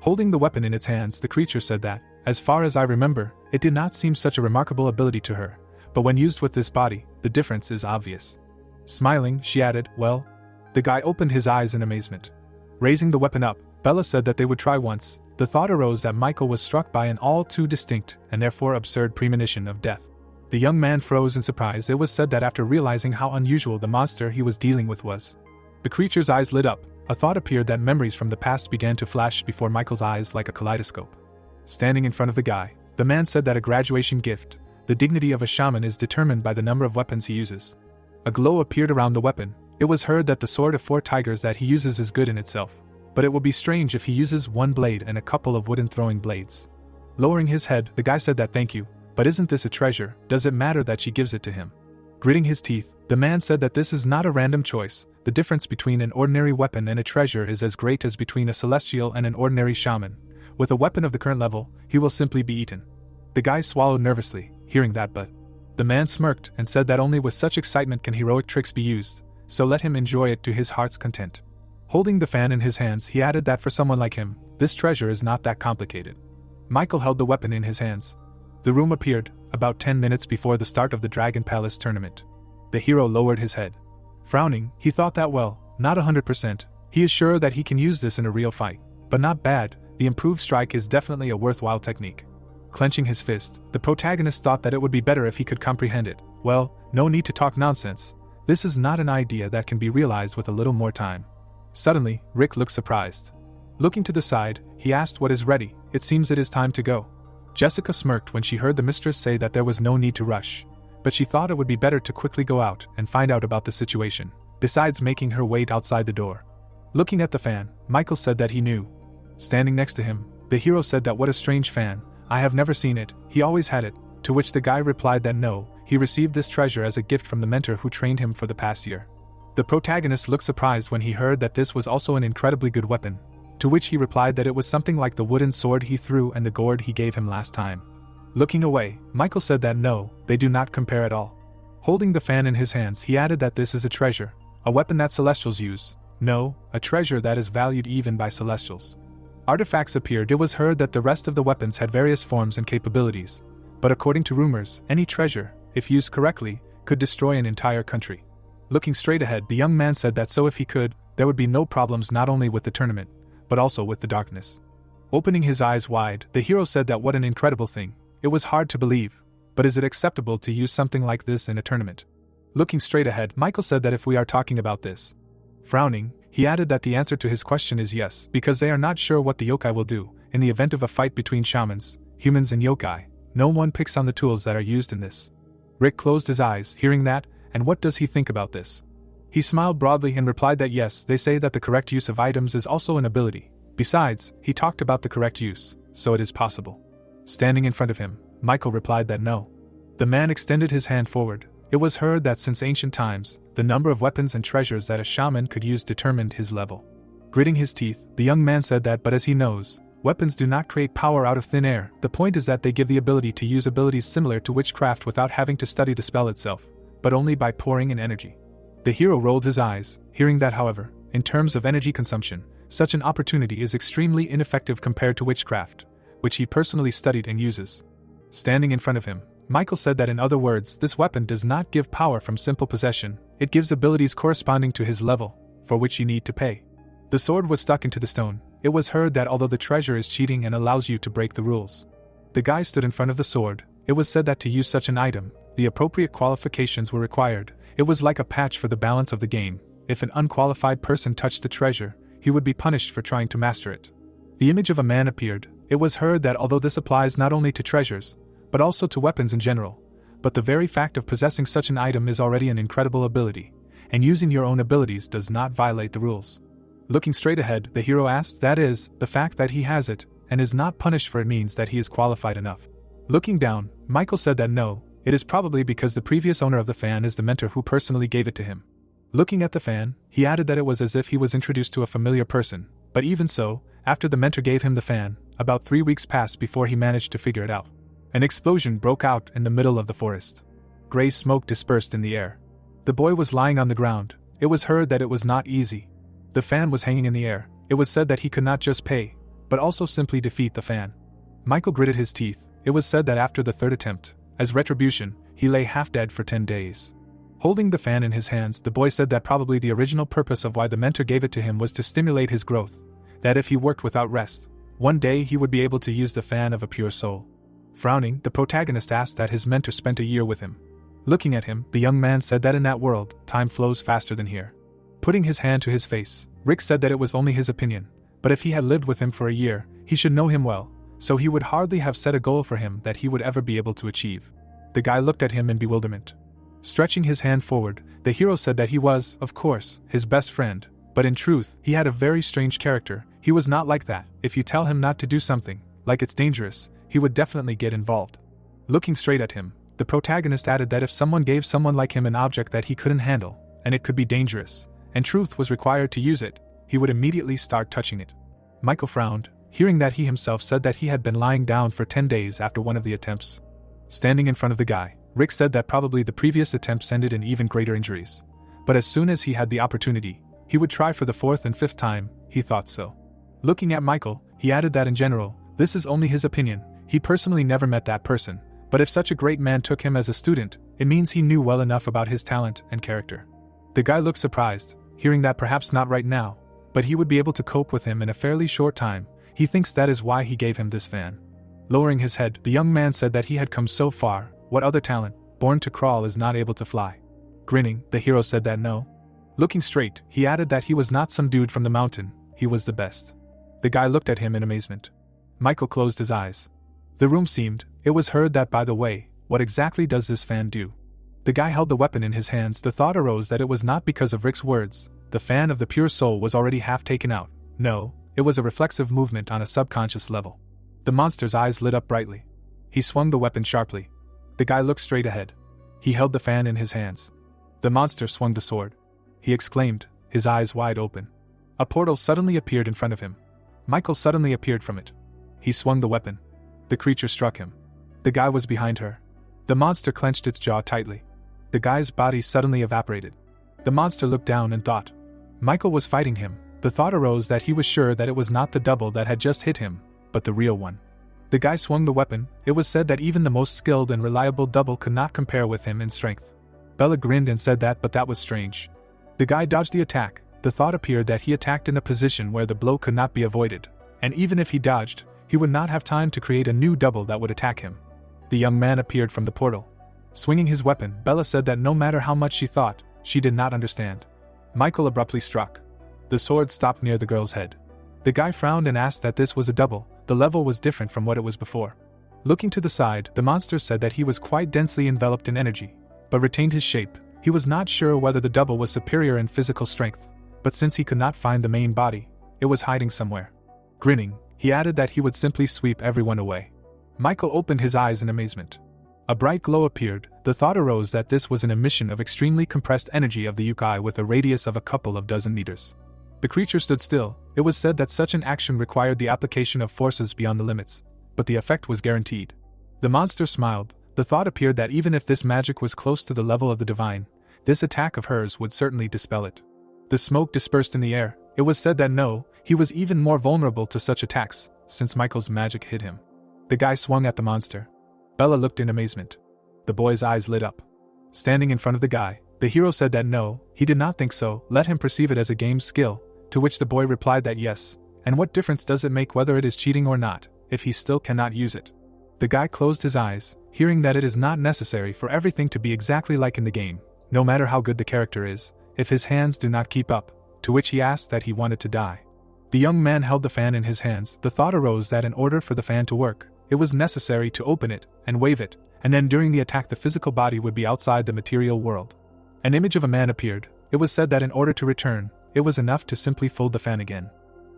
Holding the weapon in its hands, the creature said that, as far as I remember, it did not seem such a remarkable ability to her, but when used with this body, the difference is obvious. Smiling, she added, well. The guy opened his eyes in amazement. Raising the weapon up, Bella said that they would try once. The thought arose that Michael was struck by an all too distinct, and therefore absurd premonition of death. The young man froze in surprise. It was said that after realizing how unusual the monster he was dealing with was. The creature's eyes lit up. A thought appeared that memories from the past began to flash before Michael's eyes like a kaleidoscope. Standing in front of the guy, the man said that a graduation gift, the dignity of a shaman, is determined by the number of weapons he uses. A glow appeared around the weapon. It was heard that the sword of 4 tigers that he uses is good in itself, but it will be strange if he uses 1 blade and a couple of wooden throwing blades. Lowering his head, the guy said that thank you, but isn't this a treasure? Does it matter that she gives it to him? Gritting his teeth, the man said that this is not a random choice. The difference between an ordinary weapon and a treasure is as great as between a celestial and an ordinary shaman. With a weapon of the current level, he will simply be eaten. The guy swallowed nervously, hearing that, but the man smirked and said that only with such excitement can heroic tricks be used, so let him enjoy it to his heart's content. Holding the fan in his hands, he added that for someone like him, this treasure is not that complicated. Michael held the weapon in his hands. The room appeared, about 10 minutes before the start of the Dragon Palace tournament. The hero lowered his head. Frowning, he thought that well, not 100%, he is sure that he can use this in a real fight, but not bad, the improved strike is definitely a worthwhile technique. Clenching his fist, the protagonist thought that it would be better if he could comprehend it. Well, no need to talk nonsense. This is not an idea that can be realized with a little more time. Suddenly, Rick looked surprised. Looking to the side, he asked what is ready. It seems it is time to go. Jessica smirked when she heard the mistress say that there was no need to rush, but she thought it would be better to quickly go out and find out about the situation, besides making her wait outside the door. Looking at the fan, Michael said that he knew. Standing next to him, the hero said that what a strange fan, I have never seen it, he always had it, to which the guy replied that no, he received this treasure as a gift from the mentor who trained him for the past year. The protagonist looked surprised when he heard that this was also an incredibly good weapon, to which he replied that it was something like the wooden sword he threw and the gourd he gave him last time. Looking away, Michael said that no, they do not compare at all. Holding the fan in his hands, he added that this is a treasure, a weapon that Celestials use. No, a treasure that is valued even by Celestials. Artifacts appeared. It was heard that the rest of the weapons had various forms and capabilities, but according to rumors, any treasure, if used correctly, could destroy an entire country. Looking straight ahead, the young man said that so if he could, there would be no problems not only with the tournament, but also with the darkness. Opening his eyes wide, the hero said that what an incredible thing. It was hard to believe, but is it acceptable to use something like this in a tournament? Looking straight ahead, Michael said that if we are talking about this. Frowning, he added that the answer to his question is yes, because they are not sure what the yokai will do. In the event of a fight between shamans, humans and yokai, no one picks on the tools that are used in this. Rick closed his eyes, hearing that, and what does he think about this? He smiled broadly and replied that yes, they say that the correct use of items is also an ability. Besides, he talked about the correct use, so it is possible. Standing in front of him, Michael replied that no. The man extended his hand forward. It was heard that since ancient times, the number of weapons and treasures that a shaman could use determined his level. Gritting his teeth, the young man said that but as he knows, weapons do not create power out of thin air. The point is that they give the ability to use abilities similar to witchcraft without having to study the spell itself, but only by pouring in energy. The hero rolled his eyes, hearing that however, in terms of energy consumption, such an opportunity is extremely ineffective compared to witchcraft, which he personally studied and uses. Standing in front of him, Michael said that in other words, this weapon does not give power from simple possession, it gives abilities corresponding to his level, for which you need to pay. The sword was stuck into the stone. It was heard that although the treasure is cheating and allows you to break the rules. The guy stood in front of the sword. It was said that to use such an item, the appropriate qualifications were required. It was like a patch for the balance of the game. If an unqualified person touched the treasure, he would be punished for trying to master it. The image of a man appeared. It was heard that although this applies not only to treasures, but also to weapons in general, but the very fact of possessing such an item is already an incredible ability, and using your own abilities does not violate the rules. Looking straight ahead, the hero asked, that is, the fact that he has it, and is not punished for it means that he is qualified enough. Looking down, Michael said that no, it is probably because the previous owner of the fan is the mentor who personally gave it to him. Looking at the fan, he added that it was as if he was introduced to a familiar person, but even so, after the mentor gave him the fan, about 3 weeks passed before he managed to figure it out. An explosion broke out in the middle of the forest. Gray smoke dispersed in the air. The boy was lying on the ground. It was heard that it was not easy. The fan was hanging in the air. It was said that he could not just pay, but also simply defeat the fan. Michael gritted his teeth. It was said that after the third attempt, as retribution, he lay half dead for 10 days. Holding the fan in his hands, the boy said that probably the original purpose of why the mentor gave it to him was to stimulate his growth, that if he worked without rest, one day he would be able to use the fan of a pure soul. Frowning, the protagonist asked that his mentor spent a year with him. Looking at him, the young man said that in that world, time flows faster than here. Putting his hand to his face, Rick said that it was only his opinion, but if he had lived with him for a year, he should know him well, so he would hardly have set a goal for him that he would ever be able to achieve. The guy looked at him in bewilderment. Stretching his hand forward, the hero said that he was, of course, his best friend, but in truth, he had a very strange character. He was not like that. If you tell him not to do something, like it's dangerous, he would definitely get involved. Looking straight at him, the protagonist added that if someone gave someone like him an object that he couldn't handle, and it could be dangerous, and truth was required to use it, he would immediately start touching it. Michael frowned, hearing that he himself said that he had been lying down for 10 days after one of the attempts. Standing in front of the guy, Rick said that probably the previous attempts ended in even greater injuries. But as soon as he had the opportunity, he would try for the 4th and 5th time, he thought so. Looking at Michael, he added that in general, this is only his opinion. He personally never met that person, but if such a great man took him as a student, it means he knew well enough about his talent and character. The guy looked surprised, hearing that perhaps not right now, but he would be able to cope with him in a fairly short time. He thinks that is why he gave him this fan. Lowering his head, the young man said that he had come so far. What other talent, born to crawl, is not able to fly? Grinning, the hero said that no. Looking straight, he added that he was not some dude from the mountain, he was the best. The guy looked at him in amazement. Michael closed his eyes. The room seemed, it was heard that by the way, what exactly does this fan do? The guy held the weapon in his hands. The thought arose that it was not because of Rick's words. The fan of the pure soul was already half taken out. No, it was a reflexive movement on a subconscious level. The monster's eyes lit up brightly. He swung the weapon sharply. The guy looked straight ahead. He held the fan in his hands. The monster swung the sword. He exclaimed, his eyes wide open. A portal suddenly appeared in front of him. Michael suddenly appeared from it. He swung the weapon. The creature struck him. The guy was behind her. The monster clenched its jaw tightly. The guy's body suddenly evaporated. The monster looked down and thought. Michael was fighting him. The thought arose that he was sure that it was not the double that had just hit him, but the real one. The guy swung the weapon. It was said that even the most skilled and reliable double could not compare with him in strength. Bella grinned and said that, but that was strange. The guy dodged the attack. The thought appeared that he attacked in a position where the blow could not be avoided, and even if he dodged, he would not have time to create a new double that would attack him. The young man appeared from the portal. Swinging his weapon, Bella said that no matter how much she thought, she did not understand. Michael abruptly struck. The sword stopped near the girl's head. The guy frowned and asked that this was a double. The level was different from what it was before. Looking to the side, the monster said that he was quite densely enveloped in energy, but retained his shape. He was not sure whether the double was superior in physical strength, but since he could not find the main body, it was hiding somewhere. Grinning, he added that he would simply sweep everyone away. Michael opened his eyes in amazement. A bright glow appeared. The thought arose that this was an emission of extremely compressed energy of the yokai with a radius of a couple of dozen meters. The creature stood still. It was said that such an action required the application of forces beyond the limits, but the effect was guaranteed. The monster smiled. The thought appeared that even if this magic was close to the level of the divine, this attack of hers would certainly dispel it. The smoke dispersed in the air. It was said that he was even more vulnerable to such attacks, since Michael's magic hit him. The guy swung at the monster. Bella looked in amazement. The boy's eyes lit up. Standing in front of the guy, the hero said that no, he did not think so, let him perceive it as a game skill, to which the boy replied that yes, and what difference does it make whether it is cheating or not, if he still cannot use it? The guy closed his eyes, hearing that it is not necessary for everything to be exactly like in the game, no matter how good the character is, if his hands do not keep up, to which he asked that he wanted to die. The young man held the fan in his hands. The thought arose that in order for the fan to work, it was necessary to open it and wave it, and then during the attack the physical body would be outside the material world. An image of a man appeared. It was said that in order to return, it was enough to simply fold the fan again.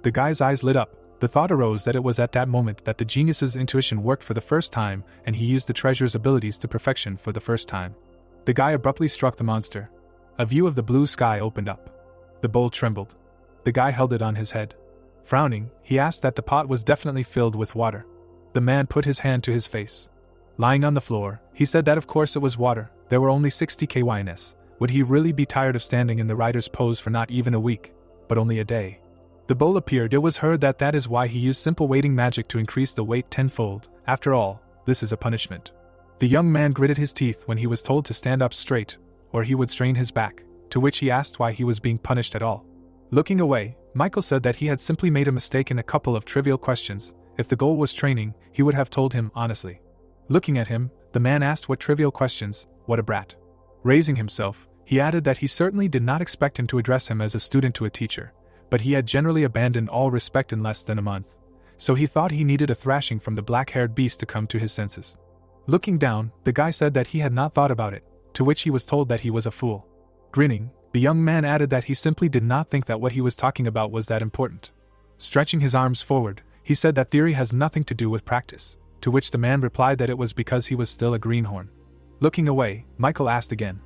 The guy's eyes lit up. The thought arose that it was at that moment that the genius's intuition worked for the first time, and he used the treasure's abilities to perfection for the first time. The guy abruptly struck the monster. A view of the blue sky opened up. The bowl trembled. The guy held it on his head. Frowning, he asked that the pot was definitely filled with water. The man put his hand to his face. Lying on the floor, he said that of course it was water. There were only 60 kyns. Would he really be tired of standing in the rider's pose for not even a week, but only a day? The bowl appeared. It was heard that that is why he used simple weighting magic to increase the weight tenfold. After all, this is a punishment. The young man gritted his teeth when he was told to stand up straight, or he would strain his back, to which he asked why he was being punished at all. Looking away, Michael said that he had simply made a mistake in a couple of trivial questions. If the goal was training, he would have told him honestly. Looking at him, the man asked what trivial questions. What a brat. Raising himself, he added that he certainly did not expect him to address him as a student to a teacher, but he had generally abandoned all respect in less than a month, so he thought he needed a thrashing from the black-haired beast to come to his senses. Looking down, the guy said that he had not thought about it, to which he was told that he was a fool. Grinning, the young man added that he simply did not think that what he was talking about was that important. Stretching his arms forward, he said that theory has nothing to do with practice, to which the man replied that it was because he was still a greenhorn. Looking away, Michael asked again.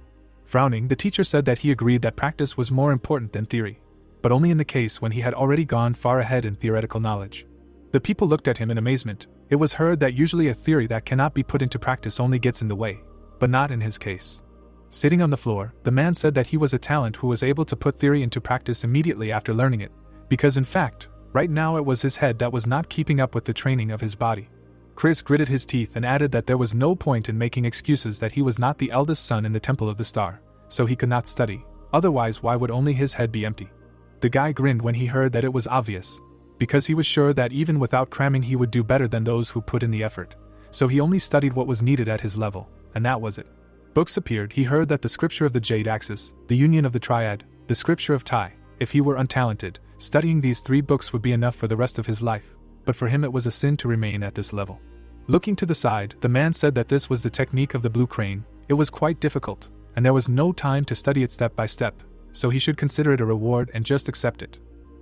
Frowning, the teacher said that he agreed that practice was more important than theory, but only in the case when he had already gone far ahead in theoretical knowledge. The people looked at him in amazement. It was heard that usually a theory that cannot be put into practice only gets in the way, but not in his case. Sitting on the floor, the man said that he was a talent who was able to put theory into practice immediately after learning it, because in fact, right now it was his head that was not keeping up with the training of his body. Chris gritted his teeth and added that there was no point in making excuses that he was not the eldest son in the Temple of the Star, so he could not study, otherwise why would only his head be empty? The guy grinned when he heard that it was obvious, because he was sure that even without cramming he would do better than those who put in the effort, so he only studied what was needed at his level, and that was it. Books appeared. He heard that the scripture of the Jade Axis, the union of the Triad, the scripture of Tai. If he were untalented, studying these 3 books would be enough for the rest of his life, but for him it was a sin to remain at this level. Looking to the side, the man said that this was the technique of the blue crane. It was quite difficult, and there was no time to study it step by step, so he should consider it a reward and just accept it.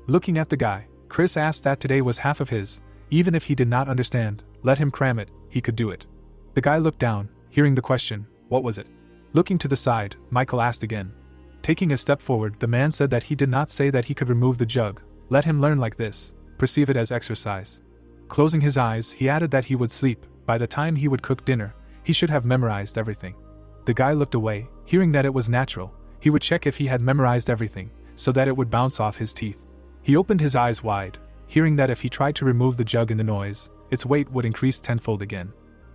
Looking at the guy, Chris asked that today was half of his. Even if he did not understand, let him cram it, he could do it. The guy looked down, hearing the question. What was it? Looking to the side, Michael asked again. Taking a step forward, the man said that he did not say that he could remove the jug. Let him learn like this, perceive it as exercise. Closing his eyes, he added that he would sleep. By the time he would cook dinner, he should have memorized everything. The guy looked away, hearing that it was natural. He would check if he had memorized everything, so that it would bounce off his teeth. He opened his eyes wide, hearing that if he tried to remove the jug in the noise, its weight would increase tenfold again.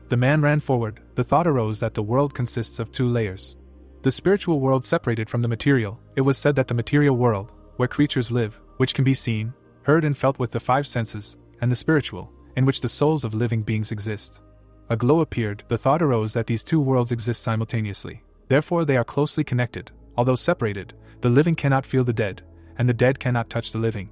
The man ran forward. The thought arose that the world consists of 2 layers. The spiritual world separated from the material. It was said that the material world, where creatures live, which can be seen, heard and felt with the 5 senses, and the spiritual, in which the souls of living beings exist. A glow appeared. The thought arose that these two worlds exist simultaneously. Therefore they are closely connected. Although separated, the living cannot feel the dead, and the dead cannot touch the living.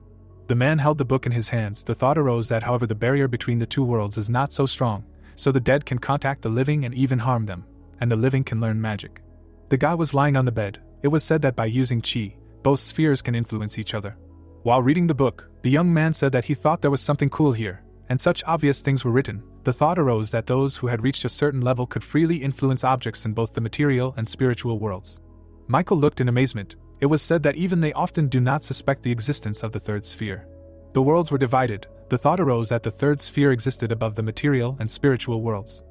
The man held the book in his hands. The thought arose that however the barrier between the two worlds is not so strong, so the dead can contact the living and even harm them, and the living can learn magic. The guy was lying on the bed. It was said that by using chi, both spheres can influence each other. While reading the book, the young man said that he thought there was something cool here, and such obvious things were written. The thought arose that those who had reached a certain level could freely influence objects in both the material and spiritual worlds. Michael looked in amazement. It was said that even they often do not suspect the existence of the third sphere. The worlds were divided. The thought arose that the third sphere existed above the material and spiritual worlds.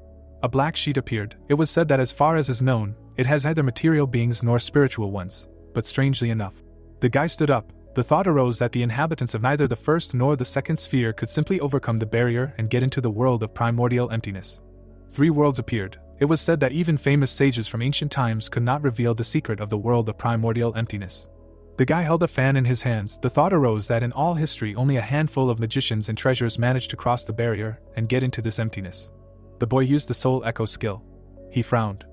A black sheet appeared. It was said that as far as is known, it has neither material beings nor spiritual ones, but strangely enough. The guy stood up. The thought arose that the inhabitants of neither the first nor the second sphere could simply overcome the barrier and get into the world of primordial emptiness. 3 worlds appeared. It was said that even famous sages from ancient times could not reveal the secret of the world of primordial emptiness. The guy held a fan in his hands. The thought arose that in all history only a handful of magicians and treasures managed to cross the barrier and get into this emptiness. The boy used the soul echo skill. He frowned.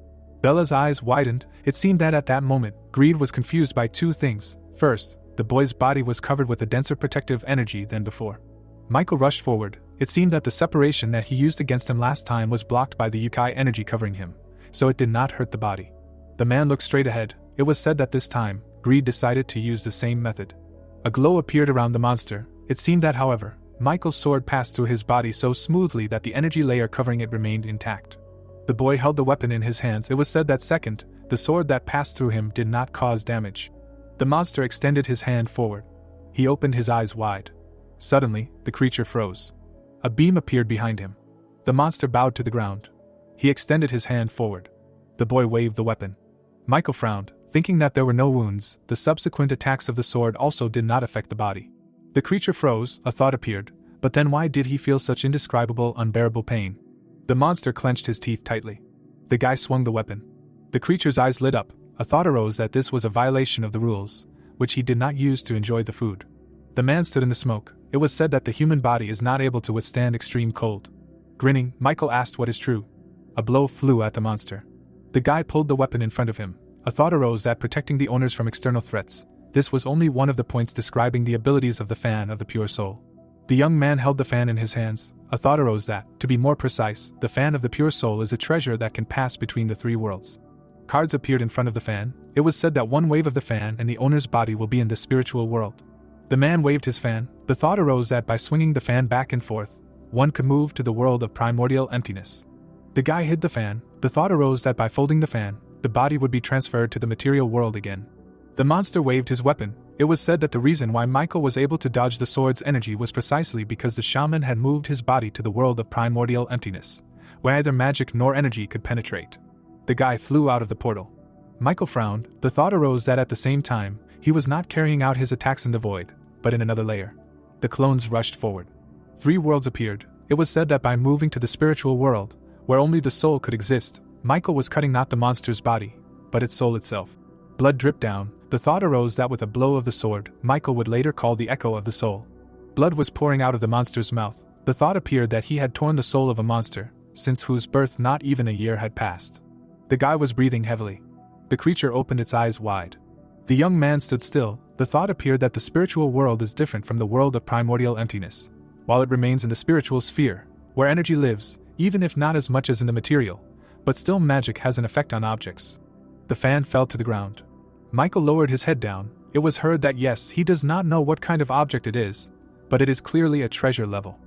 Bella's eyes widened. It seemed that at that moment, Greed was confused by 2 things. First, the boy's body was covered with a denser protective energy than before. Michael rushed forward. It seemed that the separation that he used against him last time was blocked by the Yukai energy covering him, so it did not hurt the body. The man looked straight ahead. It was said that this time, Greed decided to use the same method. A glow appeared around the monster. It seemed that, however, Michael's sword passed through his body so smoothly that the energy layer covering it remained intact. The boy held the weapon in his hands. It was said that second, the sword that passed through him did not cause damage. The monster extended his hand forward. He opened his eyes wide. Suddenly, the creature froze. A beam appeared behind him. The monster bowed to the ground. He extended his hand forward. The boy waved the weapon. Michael frowned, thinking that there were no wounds. The subsequent attacks of the sword also did not affect the body. The creature froze. A thought appeared, but then why did he feel such indescribable, unbearable pain? The monster clenched his teeth tightly. The guy swung the weapon. The creature's eyes lit up. A thought arose that this was a violation of the rules, which he did not use to enjoy the food. The man stood in the smoke. It was said that the human body is not able to withstand extreme cold. Grinning, Michael asked what is true. A blow flew at the monster. The guy pulled the weapon in front of him. A thought arose that protecting the owners from external threats. This was only one of the points describing the abilities of the fan of the pure soul. The young man held the fan in his hands. A thought arose that, to be more precise, the fan of the pure soul is a treasure that can pass between the 3 worlds. Cards appeared in front of the fan. It was said that one wave of the fan and the owner's body will be in the spiritual world. The man waved his fan. The thought arose that by swinging the fan back and forth, one could move to the world of primordial emptiness. The guy hid the fan. The thought arose that by folding the fan, the body would be transferred to the material world again. The monster waved his weapon. It was said that the reason why Michael was able to dodge the sword's energy was precisely because the shaman had moved his body to the world of primordial emptiness, where neither magic nor energy could penetrate. The guy flew out of the portal. Michael frowned. The thought arose that at the same time, he was not carrying out his attacks in the void, but in another layer. The clones rushed forward. 3 worlds appeared. It was said that by moving to the spiritual world, where only the soul could exist, Michael was cutting not the monster's body, but its soul itself. Blood dripped down. The thought arose that with a blow of the sword, Michael would later call the echo of the soul. Blood was pouring out of the monster's mouth. The thought appeared that he had torn the soul of a monster, since whose birth not even a year had passed. The guy was breathing heavily. The creature opened its eyes wide. The young man stood still. The thought appeared that the spiritual world is different from the world of primordial emptiness. While it remains in the spiritual sphere, where energy lives, even if not as much as in the material, but still magic has an effect on objects. The fan fell to the ground. Michael lowered his head down. It was heard that yes, he does not know what kind of object it is, but it is clearly a treasure level.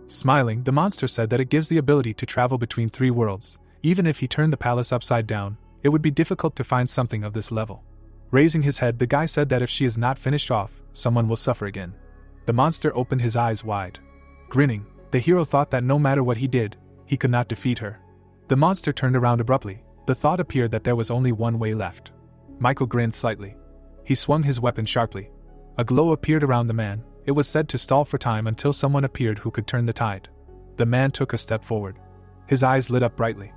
Smiling, the monster said that it gives the ability to travel between 3 worlds. Even if he turned the palace upside down, it would be difficult to find something of this level. Raising his head, the guy said that if she is not finished off, someone will suffer again. The monster opened his eyes wide. Grinning, the hero thought that no matter what he did, he could not defeat her. The monster turned around abruptly. The thought appeared that there was only one way left. Michael grinned slightly. He swung his weapon sharply. A glow appeared around the man. It was said to stall for time until someone appeared who could turn the tide. The man took a step forward. His eyes lit up brightly.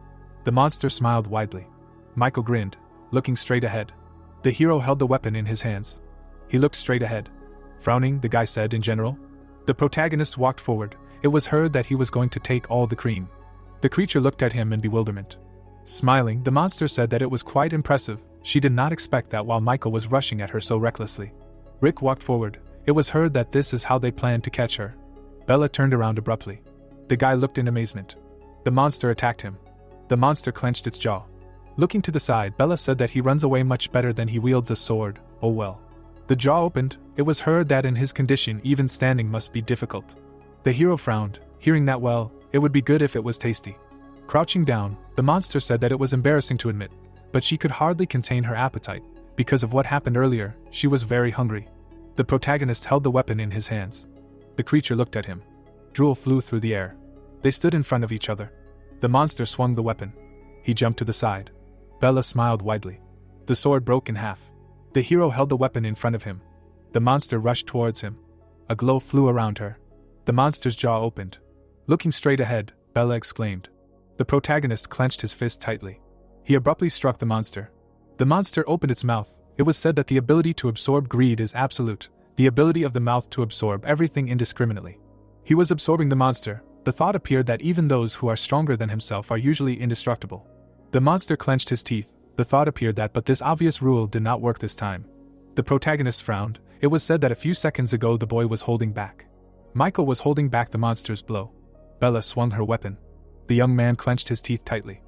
The monster smiled widely. Michael grinned, looking straight ahead. The hero held the weapon in his hands. He looked straight ahead. Frowning, the guy said in general. The protagonist walked forward. It was heard that he was going to take all the cream. The creature looked at him in bewilderment. Smiling, the monster said that it was quite impressive. She did not expect that while Michael was rushing at her so recklessly. Rick walked forward. It was heard that this is how they planned to catch her. Bella turned around abruptly. The guy looked in amazement. The monster attacked him. The monster clenched its jaw. Looking to the side, Bella said that he runs away much better than he wields a sword. Oh well. The jaw opened. It was heard that in his condition even standing must be difficult. The hero frowned, hearing that well, it would be good if it was tasty. Crouching down, the monster said that it was embarrassing to admit, but she could hardly contain her appetite. Because of what happened earlier, she was very hungry. The protagonist held the weapon in his hands. The creature looked at him. Drool flew through the air. They stood in front of each other. The monster swung the weapon. He jumped to the side. Bella smiled widely. The sword broke in half. The hero held the weapon in front of him. The monster rushed towards him. A glow flew around her. The monster's jaw opened. Looking straight ahead, Bella exclaimed. The protagonist clenched his fist tightly. He abruptly struck the monster. The monster opened its mouth. It was said that the ability to absorb greed is absolute, the ability of the mouth to absorb everything indiscriminately. He was absorbing the monster. The thought appeared that even those who are stronger than himself are usually indestructible. The monster clenched his teeth. The thought appeared that but this obvious rule did not work this time. The protagonist frowned. It was said that a few seconds ago the boy was holding back. Michael was holding back the monster's blow. Bella swung her weapon. The young man clenched his teeth tightly.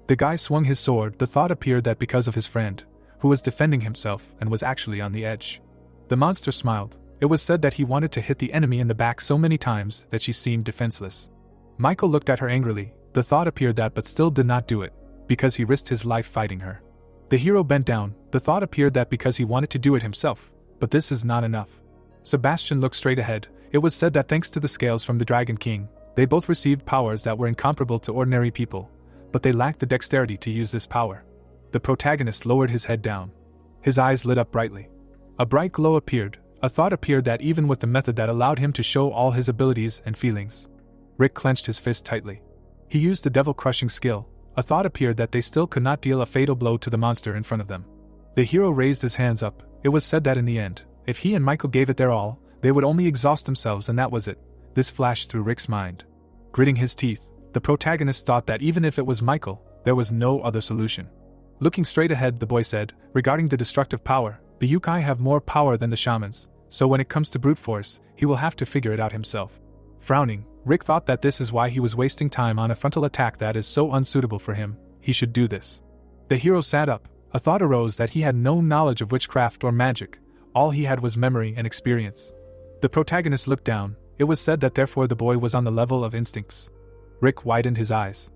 The guy swung his sword. The thought appeared that because of his friend, who was defending himself and was actually on the edge. The monster smiled. It was said that he wanted to hit the enemy in the back so many times that she seemed defenseless. Michael looked at her angrily. The thought appeared that but still did not do it, because he risked his life fighting her. The hero bent down. The thought appeared that because he wanted to do it himself, but this is not enough. Sebastian looked straight ahead. It was said that thanks to the scales from the Dragon King, they both received powers that were incomparable to ordinary people, but they lacked the dexterity to use this power. The protagonist lowered his head down. His eyes lit up brightly. A bright glow appeared. A thought appeared that even with the method that allowed him to show all his abilities and feelings. Rick clenched his fist tightly. He used the devil-crushing skill. A thought appeared that they still could not deal a fatal blow to the monster in front of them. The hero raised his hands up. It was said that in the end, if he and Michael gave it their all, they would only exhaust themselves, and that was it. This flashed through Rick's mind. Gritting his teeth, the protagonist thought that even if it was Michael, there was no other solution. Looking straight ahead, the boy said, regarding the destructive power, the yokai have more power than the shamans, so when it comes to brute force, he will have to figure it out himself. Frowning, Rick thought that this is why he was wasting time on a frontal attack that is so unsuitable for him. He should do this. The hero sat up. A thought arose that he had no knowledge of witchcraft or magic. All he had was memory and experience. The protagonist looked down. It was said that therefore the boy was on the level of instincts. Rick widened his eyes.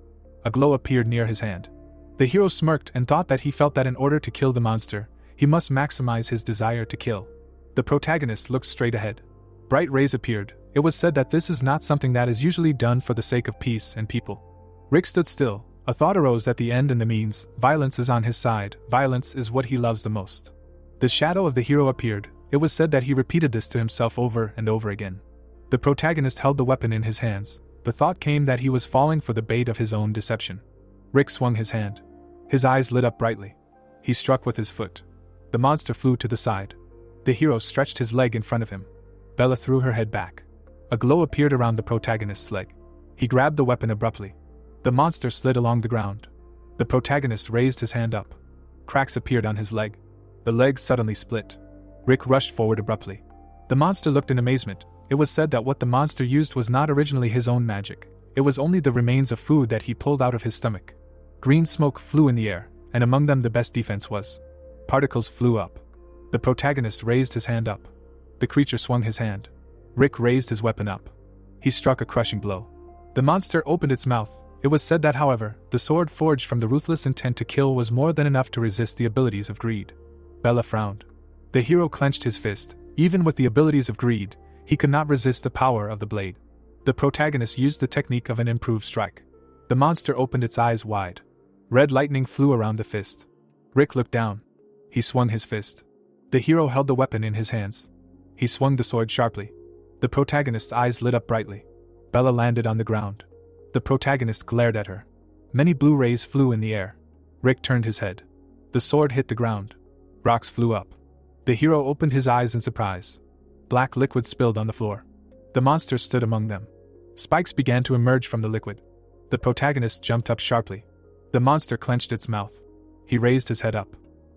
A glow appeared near his hand. The hero smirked and thought that he felt that in order to kill the monster, he must maximize his desire to kill. The protagonist looked straight ahead. Bright rays appeared. It was said that this is not something that is usually done for the sake of peace and people. Rick stood still. A thought arose at the end and the means. Violence is on his side. Violence is what he loves the most. The shadow of the hero appeared. It was said that he repeated this to himself over and over again. The protagonist held the weapon in his hands. The thought came that he was falling for the bait of his own deception. Rick swung his hand. His eyes lit up brightly. He struck with his foot. The monster flew to the side. The hero stretched his leg in front of him. Bella threw her head back. A glow appeared around the protagonist's leg. He grabbed the weapon abruptly. The monster slid along the ground. The protagonist raised his hand up. Cracks appeared on his leg. The leg suddenly split. Rick rushed forward abruptly. The monster looked in amazement. It was said that what the monster used was not originally his own magic. It was only the remains of food that he pulled out of his stomach. Green smoke flew in the air, and among them the best defense was. Particles flew up. The protagonist raised his hand up. The creature swung his hand. Rick raised his weapon up. He struck a crushing blow. The monster opened its mouth. It was said that, however, the sword forged from the ruthless intent to kill was more than enough to resist the abilities of greed. Bella frowned. The hero clenched his fist. Even with the abilities of greed, he could not resist the power of the blade. The protagonist used the technique of an improved strike. The monster opened its eyes wide. Red lightning flew around the fist. Rick looked down. He swung his fist. The hero held the weapon in his hands. He swung the sword sharply. The protagonist's eyes lit up brightly. Bella landed on the ground. The protagonist glared at her. Many blue rays flew in the air. Rick turned his head. The sword hit the ground. Rocks flew up. The hero opened his eyes in surprise. Black liquid spilled on the floor. The monster stood among them. Spikes began to emerge from the liquid. The protagonist jumped up sharply. The monster clenched its mouth. He raised his head up.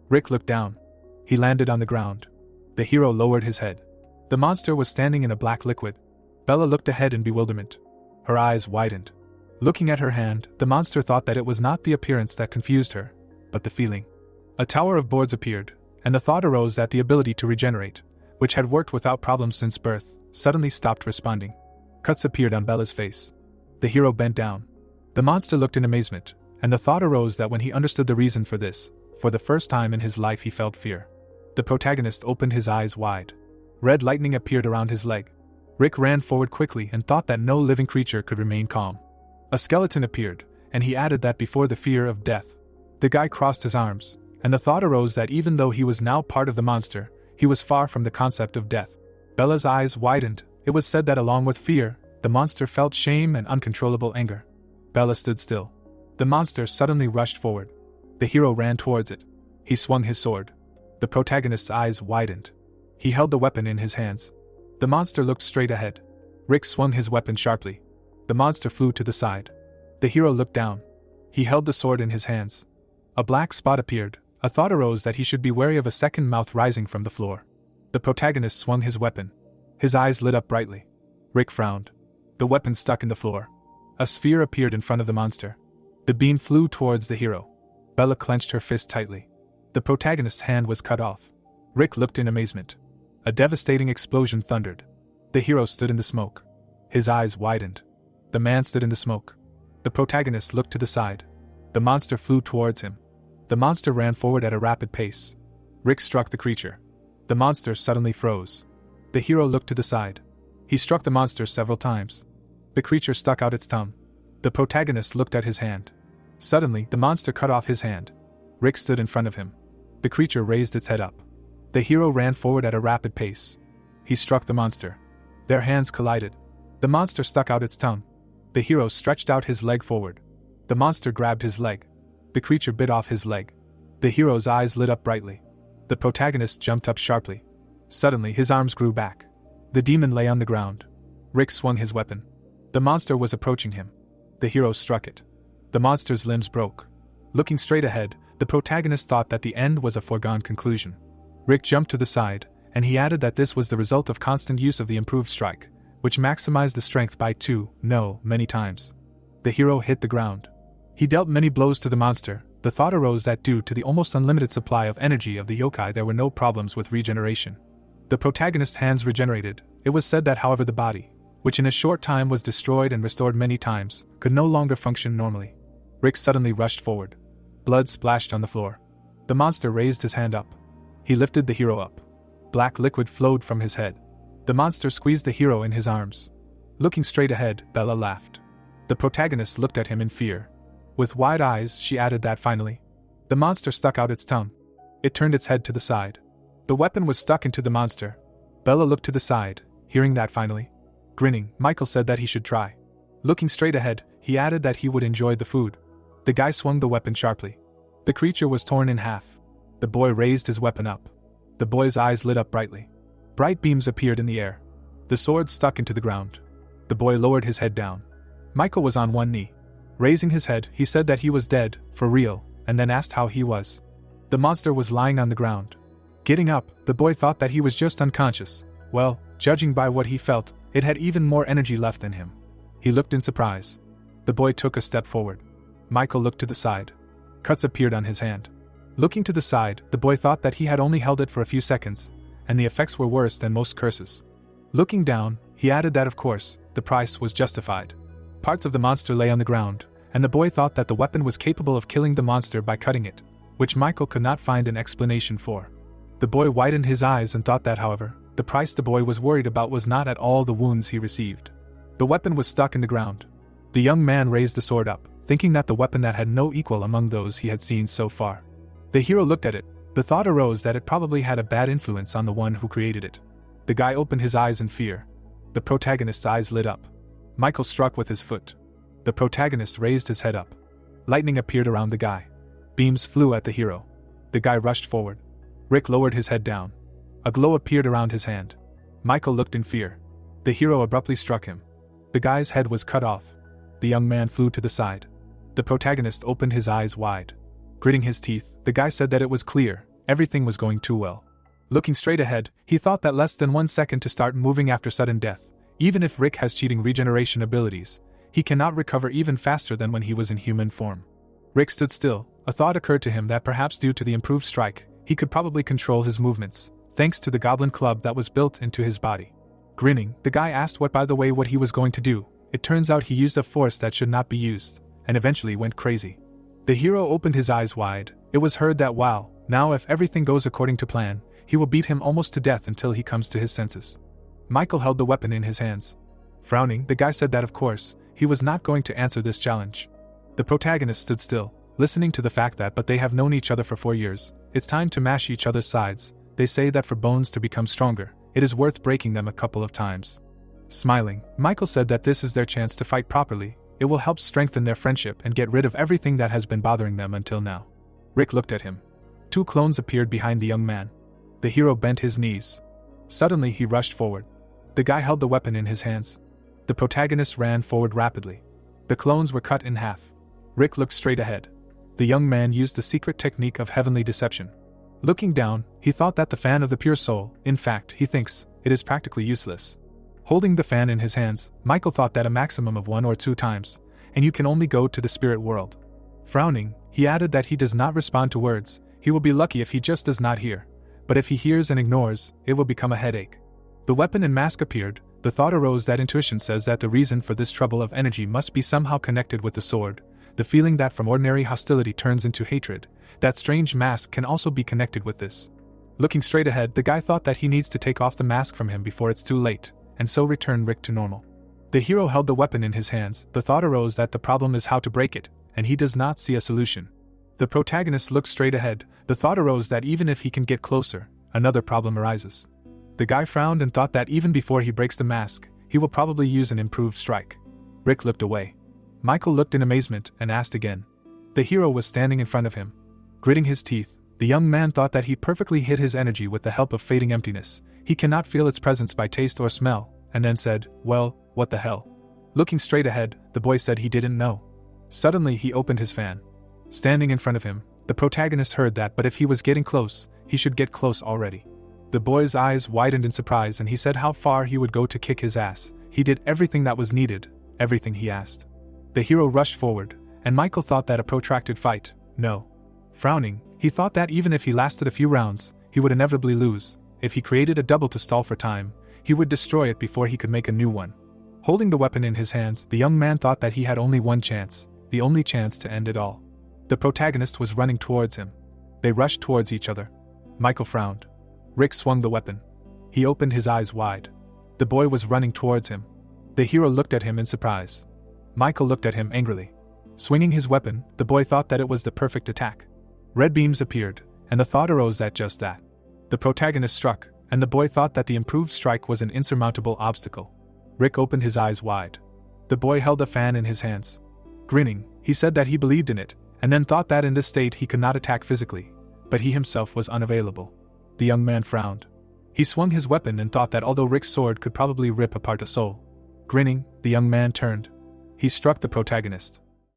Rick looked down. He landed on the ground. The hero lowered his head. The monster was standing in a black liquid. Bella looked ahead in bewilderment. Her eyes widened. Looking at her hand, the monster thought that it was not the appearance that confused her, but the feeling. A tower of boards appeared, and the thought arose that the ability to regenerate, which had worked without problem since birth, suddenly stopped responding. Cuts appeared on Bella's face. The hero bent down. The monster looked in amazement, and the thought arose that when he understood the reason for this, for the first time in his life he felt fear. The protagonist opened his eyes wide. Red lightning appeared around his leg. Rick ran forward quickly and thought that no living creature could remain calm. A skeleton appeared, and he added that before the fear of death. The guy crossed his arms, and the thought arose that even though he was now part of the monster, he was far from the concept of death. Bella's eyes widened. It was said that along with fear, the monster felt shame and uncontrollable anger. Bella stood still. The monster suddenly rushed forward. The hero ran towards it. He swung his sword. The protagonist's eyes widened. He held the weapon in his hands. The monster looked straight ahead. Rick swung his weapon sharply. The monster flew to the side. The hero looked down. He held the sword in his hands. A black spot appeared. A thought arose that he should be wary of a second mouth rising from the floor. The protagonist swung his weapon. His eyes lit up brightly. Rick frowned. The weapon stuck in the floor. A sphere appeared in front of the monster. The beam flew towards the hero. Bella clenched her fist tightly. The protagonist's hand was cut off. Rick looked in amazement. A devastating explosion thundered. The hero stood in the smoke. His eyes widened. The man stood in the smoke. The protagonist looked to the side. The monster flew towards him. The monster ran forward at a rapid pace. Rick struck the creature. The monster suddenly froze. The hero looked to the side. He struck the monster several times. The creature stuck out its tongue. The protagonist looked at his hand. Suddenly, the monster cut off his hand. Rick stood in front of him. The creature raised its head up. The hero ran forward at a rapid pace. He struck the monster. Their hands collided. The monster stuck out its tongue. The hero stretched out his leg forward. The monster grabbed his leg. The creature bit off his leg. The hero's eyes lit up brightly. The protagonist jumped up sharply. Suddenly, his arms grew back. The demon lay on the ground. Rick swung his weapon. The monster was approaching him. The hero struck it. The monster's limbs broke. Looking straight ahead, the protagonist thought that the end was a foregone conclusion. Rick jumped to the side, and he added that this was the result of constant use of the improved strike, which maximized the strength by many times. The hero hit the ground. He dealt many blows to the monster. The thought arose that due to the almost unlimited supply of energy of the yokai there were no problems with regeneration. The protagonist's hands regenerated. It was said that however the body, which in a short time was destroyed and restored many times, could no longer function normally. Rick suddenly rushed forward. Blood splashed on the floor. The monster raised his hand up. He lifted the hero up. Black liquid flowed from his head. The monster squeezed the hero in his arms. Looking straight ahead, Bella laughed. The protagonist looked at him in fear. With wide eyes, she added that finally. The monster stuck out its tongue. It turned its head to the side. The weapon was stuck into the monster. Bella looked to the side, hearing that finally. Grinning, Michael said that he should try. Looking straight ahead, he added that he would enjoy the food. The guy swung the weapon sharply. The creature was torn in half. The boy raised his weapon up. The boy's eyes lit up brightly. Bright beams appeared in the air. The sword stuck into the ground. The boy lowered his head down. Michael was on one knee. Raising his head, he said that he was dead, for real, and then asked how he was. The monster was lying on the ground. Getting up, the boy thought that he was just unconscious. Well, judging by what he felt, it had even more energy left in him. He looked in surprise. The boy took a step forward. Michael looked to the side. Cuts appeared on his hand. Looking to the side, the boy thought that he had only held it for a few seconds, and the effects were worse than most curses. Looking down, he added that of course, the price was justified. Parts of the monster lay on the ground, and the boy thought that the weapon was capable of killing the monster by cutting it, which Michael could not find an explanation for. The boy widened his eyes and thought that, however, the price the boy was worried about was not at all the wounds he received. The weapon was stuck in the ground. The young man raised the sword up, thinking that the weapon that had no equal among those he had seen so far. The hero looked at it. The thought arose that it probably had a bad influence on the one who created it. The guy opened his eyes in fear. The protagonist's eyes lit up. Michael struck with his foot. The protagonist raised his head up. Lightning appeared around the guy. Beams flew at the hero. The guy rushed forward. Rick lowered his head down. A glow appeared around his hand. Michael looked in fear. The hero abruptly struck him. The guy's head was cut off. The young man flew to the side. The protagonist opened his eyes wide. Gritting his teeth, the guy said that it was clear, everything was going too well. Looking straight ahead, he thought that less than 1 second to start moving after sudden death. Even if Rick has cheating regeneration abilities, he cannot recover even faster than when he was in human form. Rick stood still. A thought occurred to him that perhaps due to the improved strike, he could probably control his movements, thanks to the Goblin club that was built into his body. Grinning, the guy asked what he was going to do. It turns out he used a force that should not be used, and eventually went crazy. The hero opened his eyes wide. It was heard that wow, now if everything goes according to plan, he will beat him almost to death until he comes to his senses. Michael held the weapon in his hands. Frowning, the guy said that of course, he was not going to answer this challenge. The protagonist stood still, listening to the fact that but they have known each other for 4 years. It's time to mash each other's sides. They say that for bones to become stronger, it is worth breaking them a couple of times. Smiling, Michael said that this is their chance to fight properly. It will help strengthen their friendship and get rid of everything that has been bothering them until now. Rick looked at him. 2 clones appeared behind the young man. The hero bent his knees. Suddenly he rushed forward. The guy held the weapon in his hands. The protagonist ran forward rapidly. The clones were cut in half. Rick looked straight ahead. The young man used the secret technique of heavenly deception. Looking down, he thought that the fan of the pure soul, in fact, he thinks, it is practically useless. Holding the fan in his hands, Michael thought that a maximum of 1 or 2 times, and you can only go to the spirit world. Frowning, he added that he does not respond to words. He will be lucky if he just does not hear. But if he hears and ignores, it will become a headache. The weapon and mask appeared. The thought arose that intuition says that the reason for this trouble of energy must be somehow connected with the sword. The feeling that from ordinary hostility turns into hatred. That strange mask can also be connected with this. Looking straight ahead, the guy thought that he needs to take off the mask from him before it's too late, and so return Rick to normal. The hero held the weapon in his hands. The thought arose that the problem is how to break it, and he does not see a solution. The protagonist looked straight ahead. The thought arose that even if he can get closer, another problem arises. The guy frowned and thought that even before he breaks the mask, he will probably use an improved strike. Rick looked away. Michael looked in amazement and asked again. The hero was standing in front of him. Gritting his teeth, the young man thought that he perfectly hid his energy with the help of fading emptiness. He cannot feel its presence by taste or smell, and then said, well, what the hell? Looking straight ahead, the boy said he didn't know. Suddenly he opened his fan. Standing in front of him, the protagonist heard that but if he was getting close, he should get close already. The boy's eyes widened in surprise and he said how far he would go to kick his ass. He did everything that was needed, everything he asked. The hero rushed forward, and Michael thought that a protracted fight, no. Frowning, he thought that even if he lasted a few rounds, he would inevitably lose. If he created a double to stall for time, he would destroy it before he could make a new one. Holding the weapon in his hands, the young man thought that he had only one chance, the only chance to end it all. The protagonist was running towards him. They rushed towards each other. Michael frowned. Rick swung the weapon. He opened his eyes wide. The boy was running towards him. The hero looked at him in surprise. Michael looked at him angrily. Swinging his weapon, the boy thought that it was the perfect attack. Red beams appeared, and the thought arose that just that. The protagonist struck, and the boy thought that the improved strike was an insurmountable obstacle. Rick opened his eyes wide. The boy held a fan in his hands. Grinning, he said that he believed in it, and then thought that in this state he could not attack physically, but he himself was unavailable. The young man frowned. He swung his weapon and thought that although Rick's sword could probably rip apart a soul. Grinning, the young man turned. He struck the protagonist.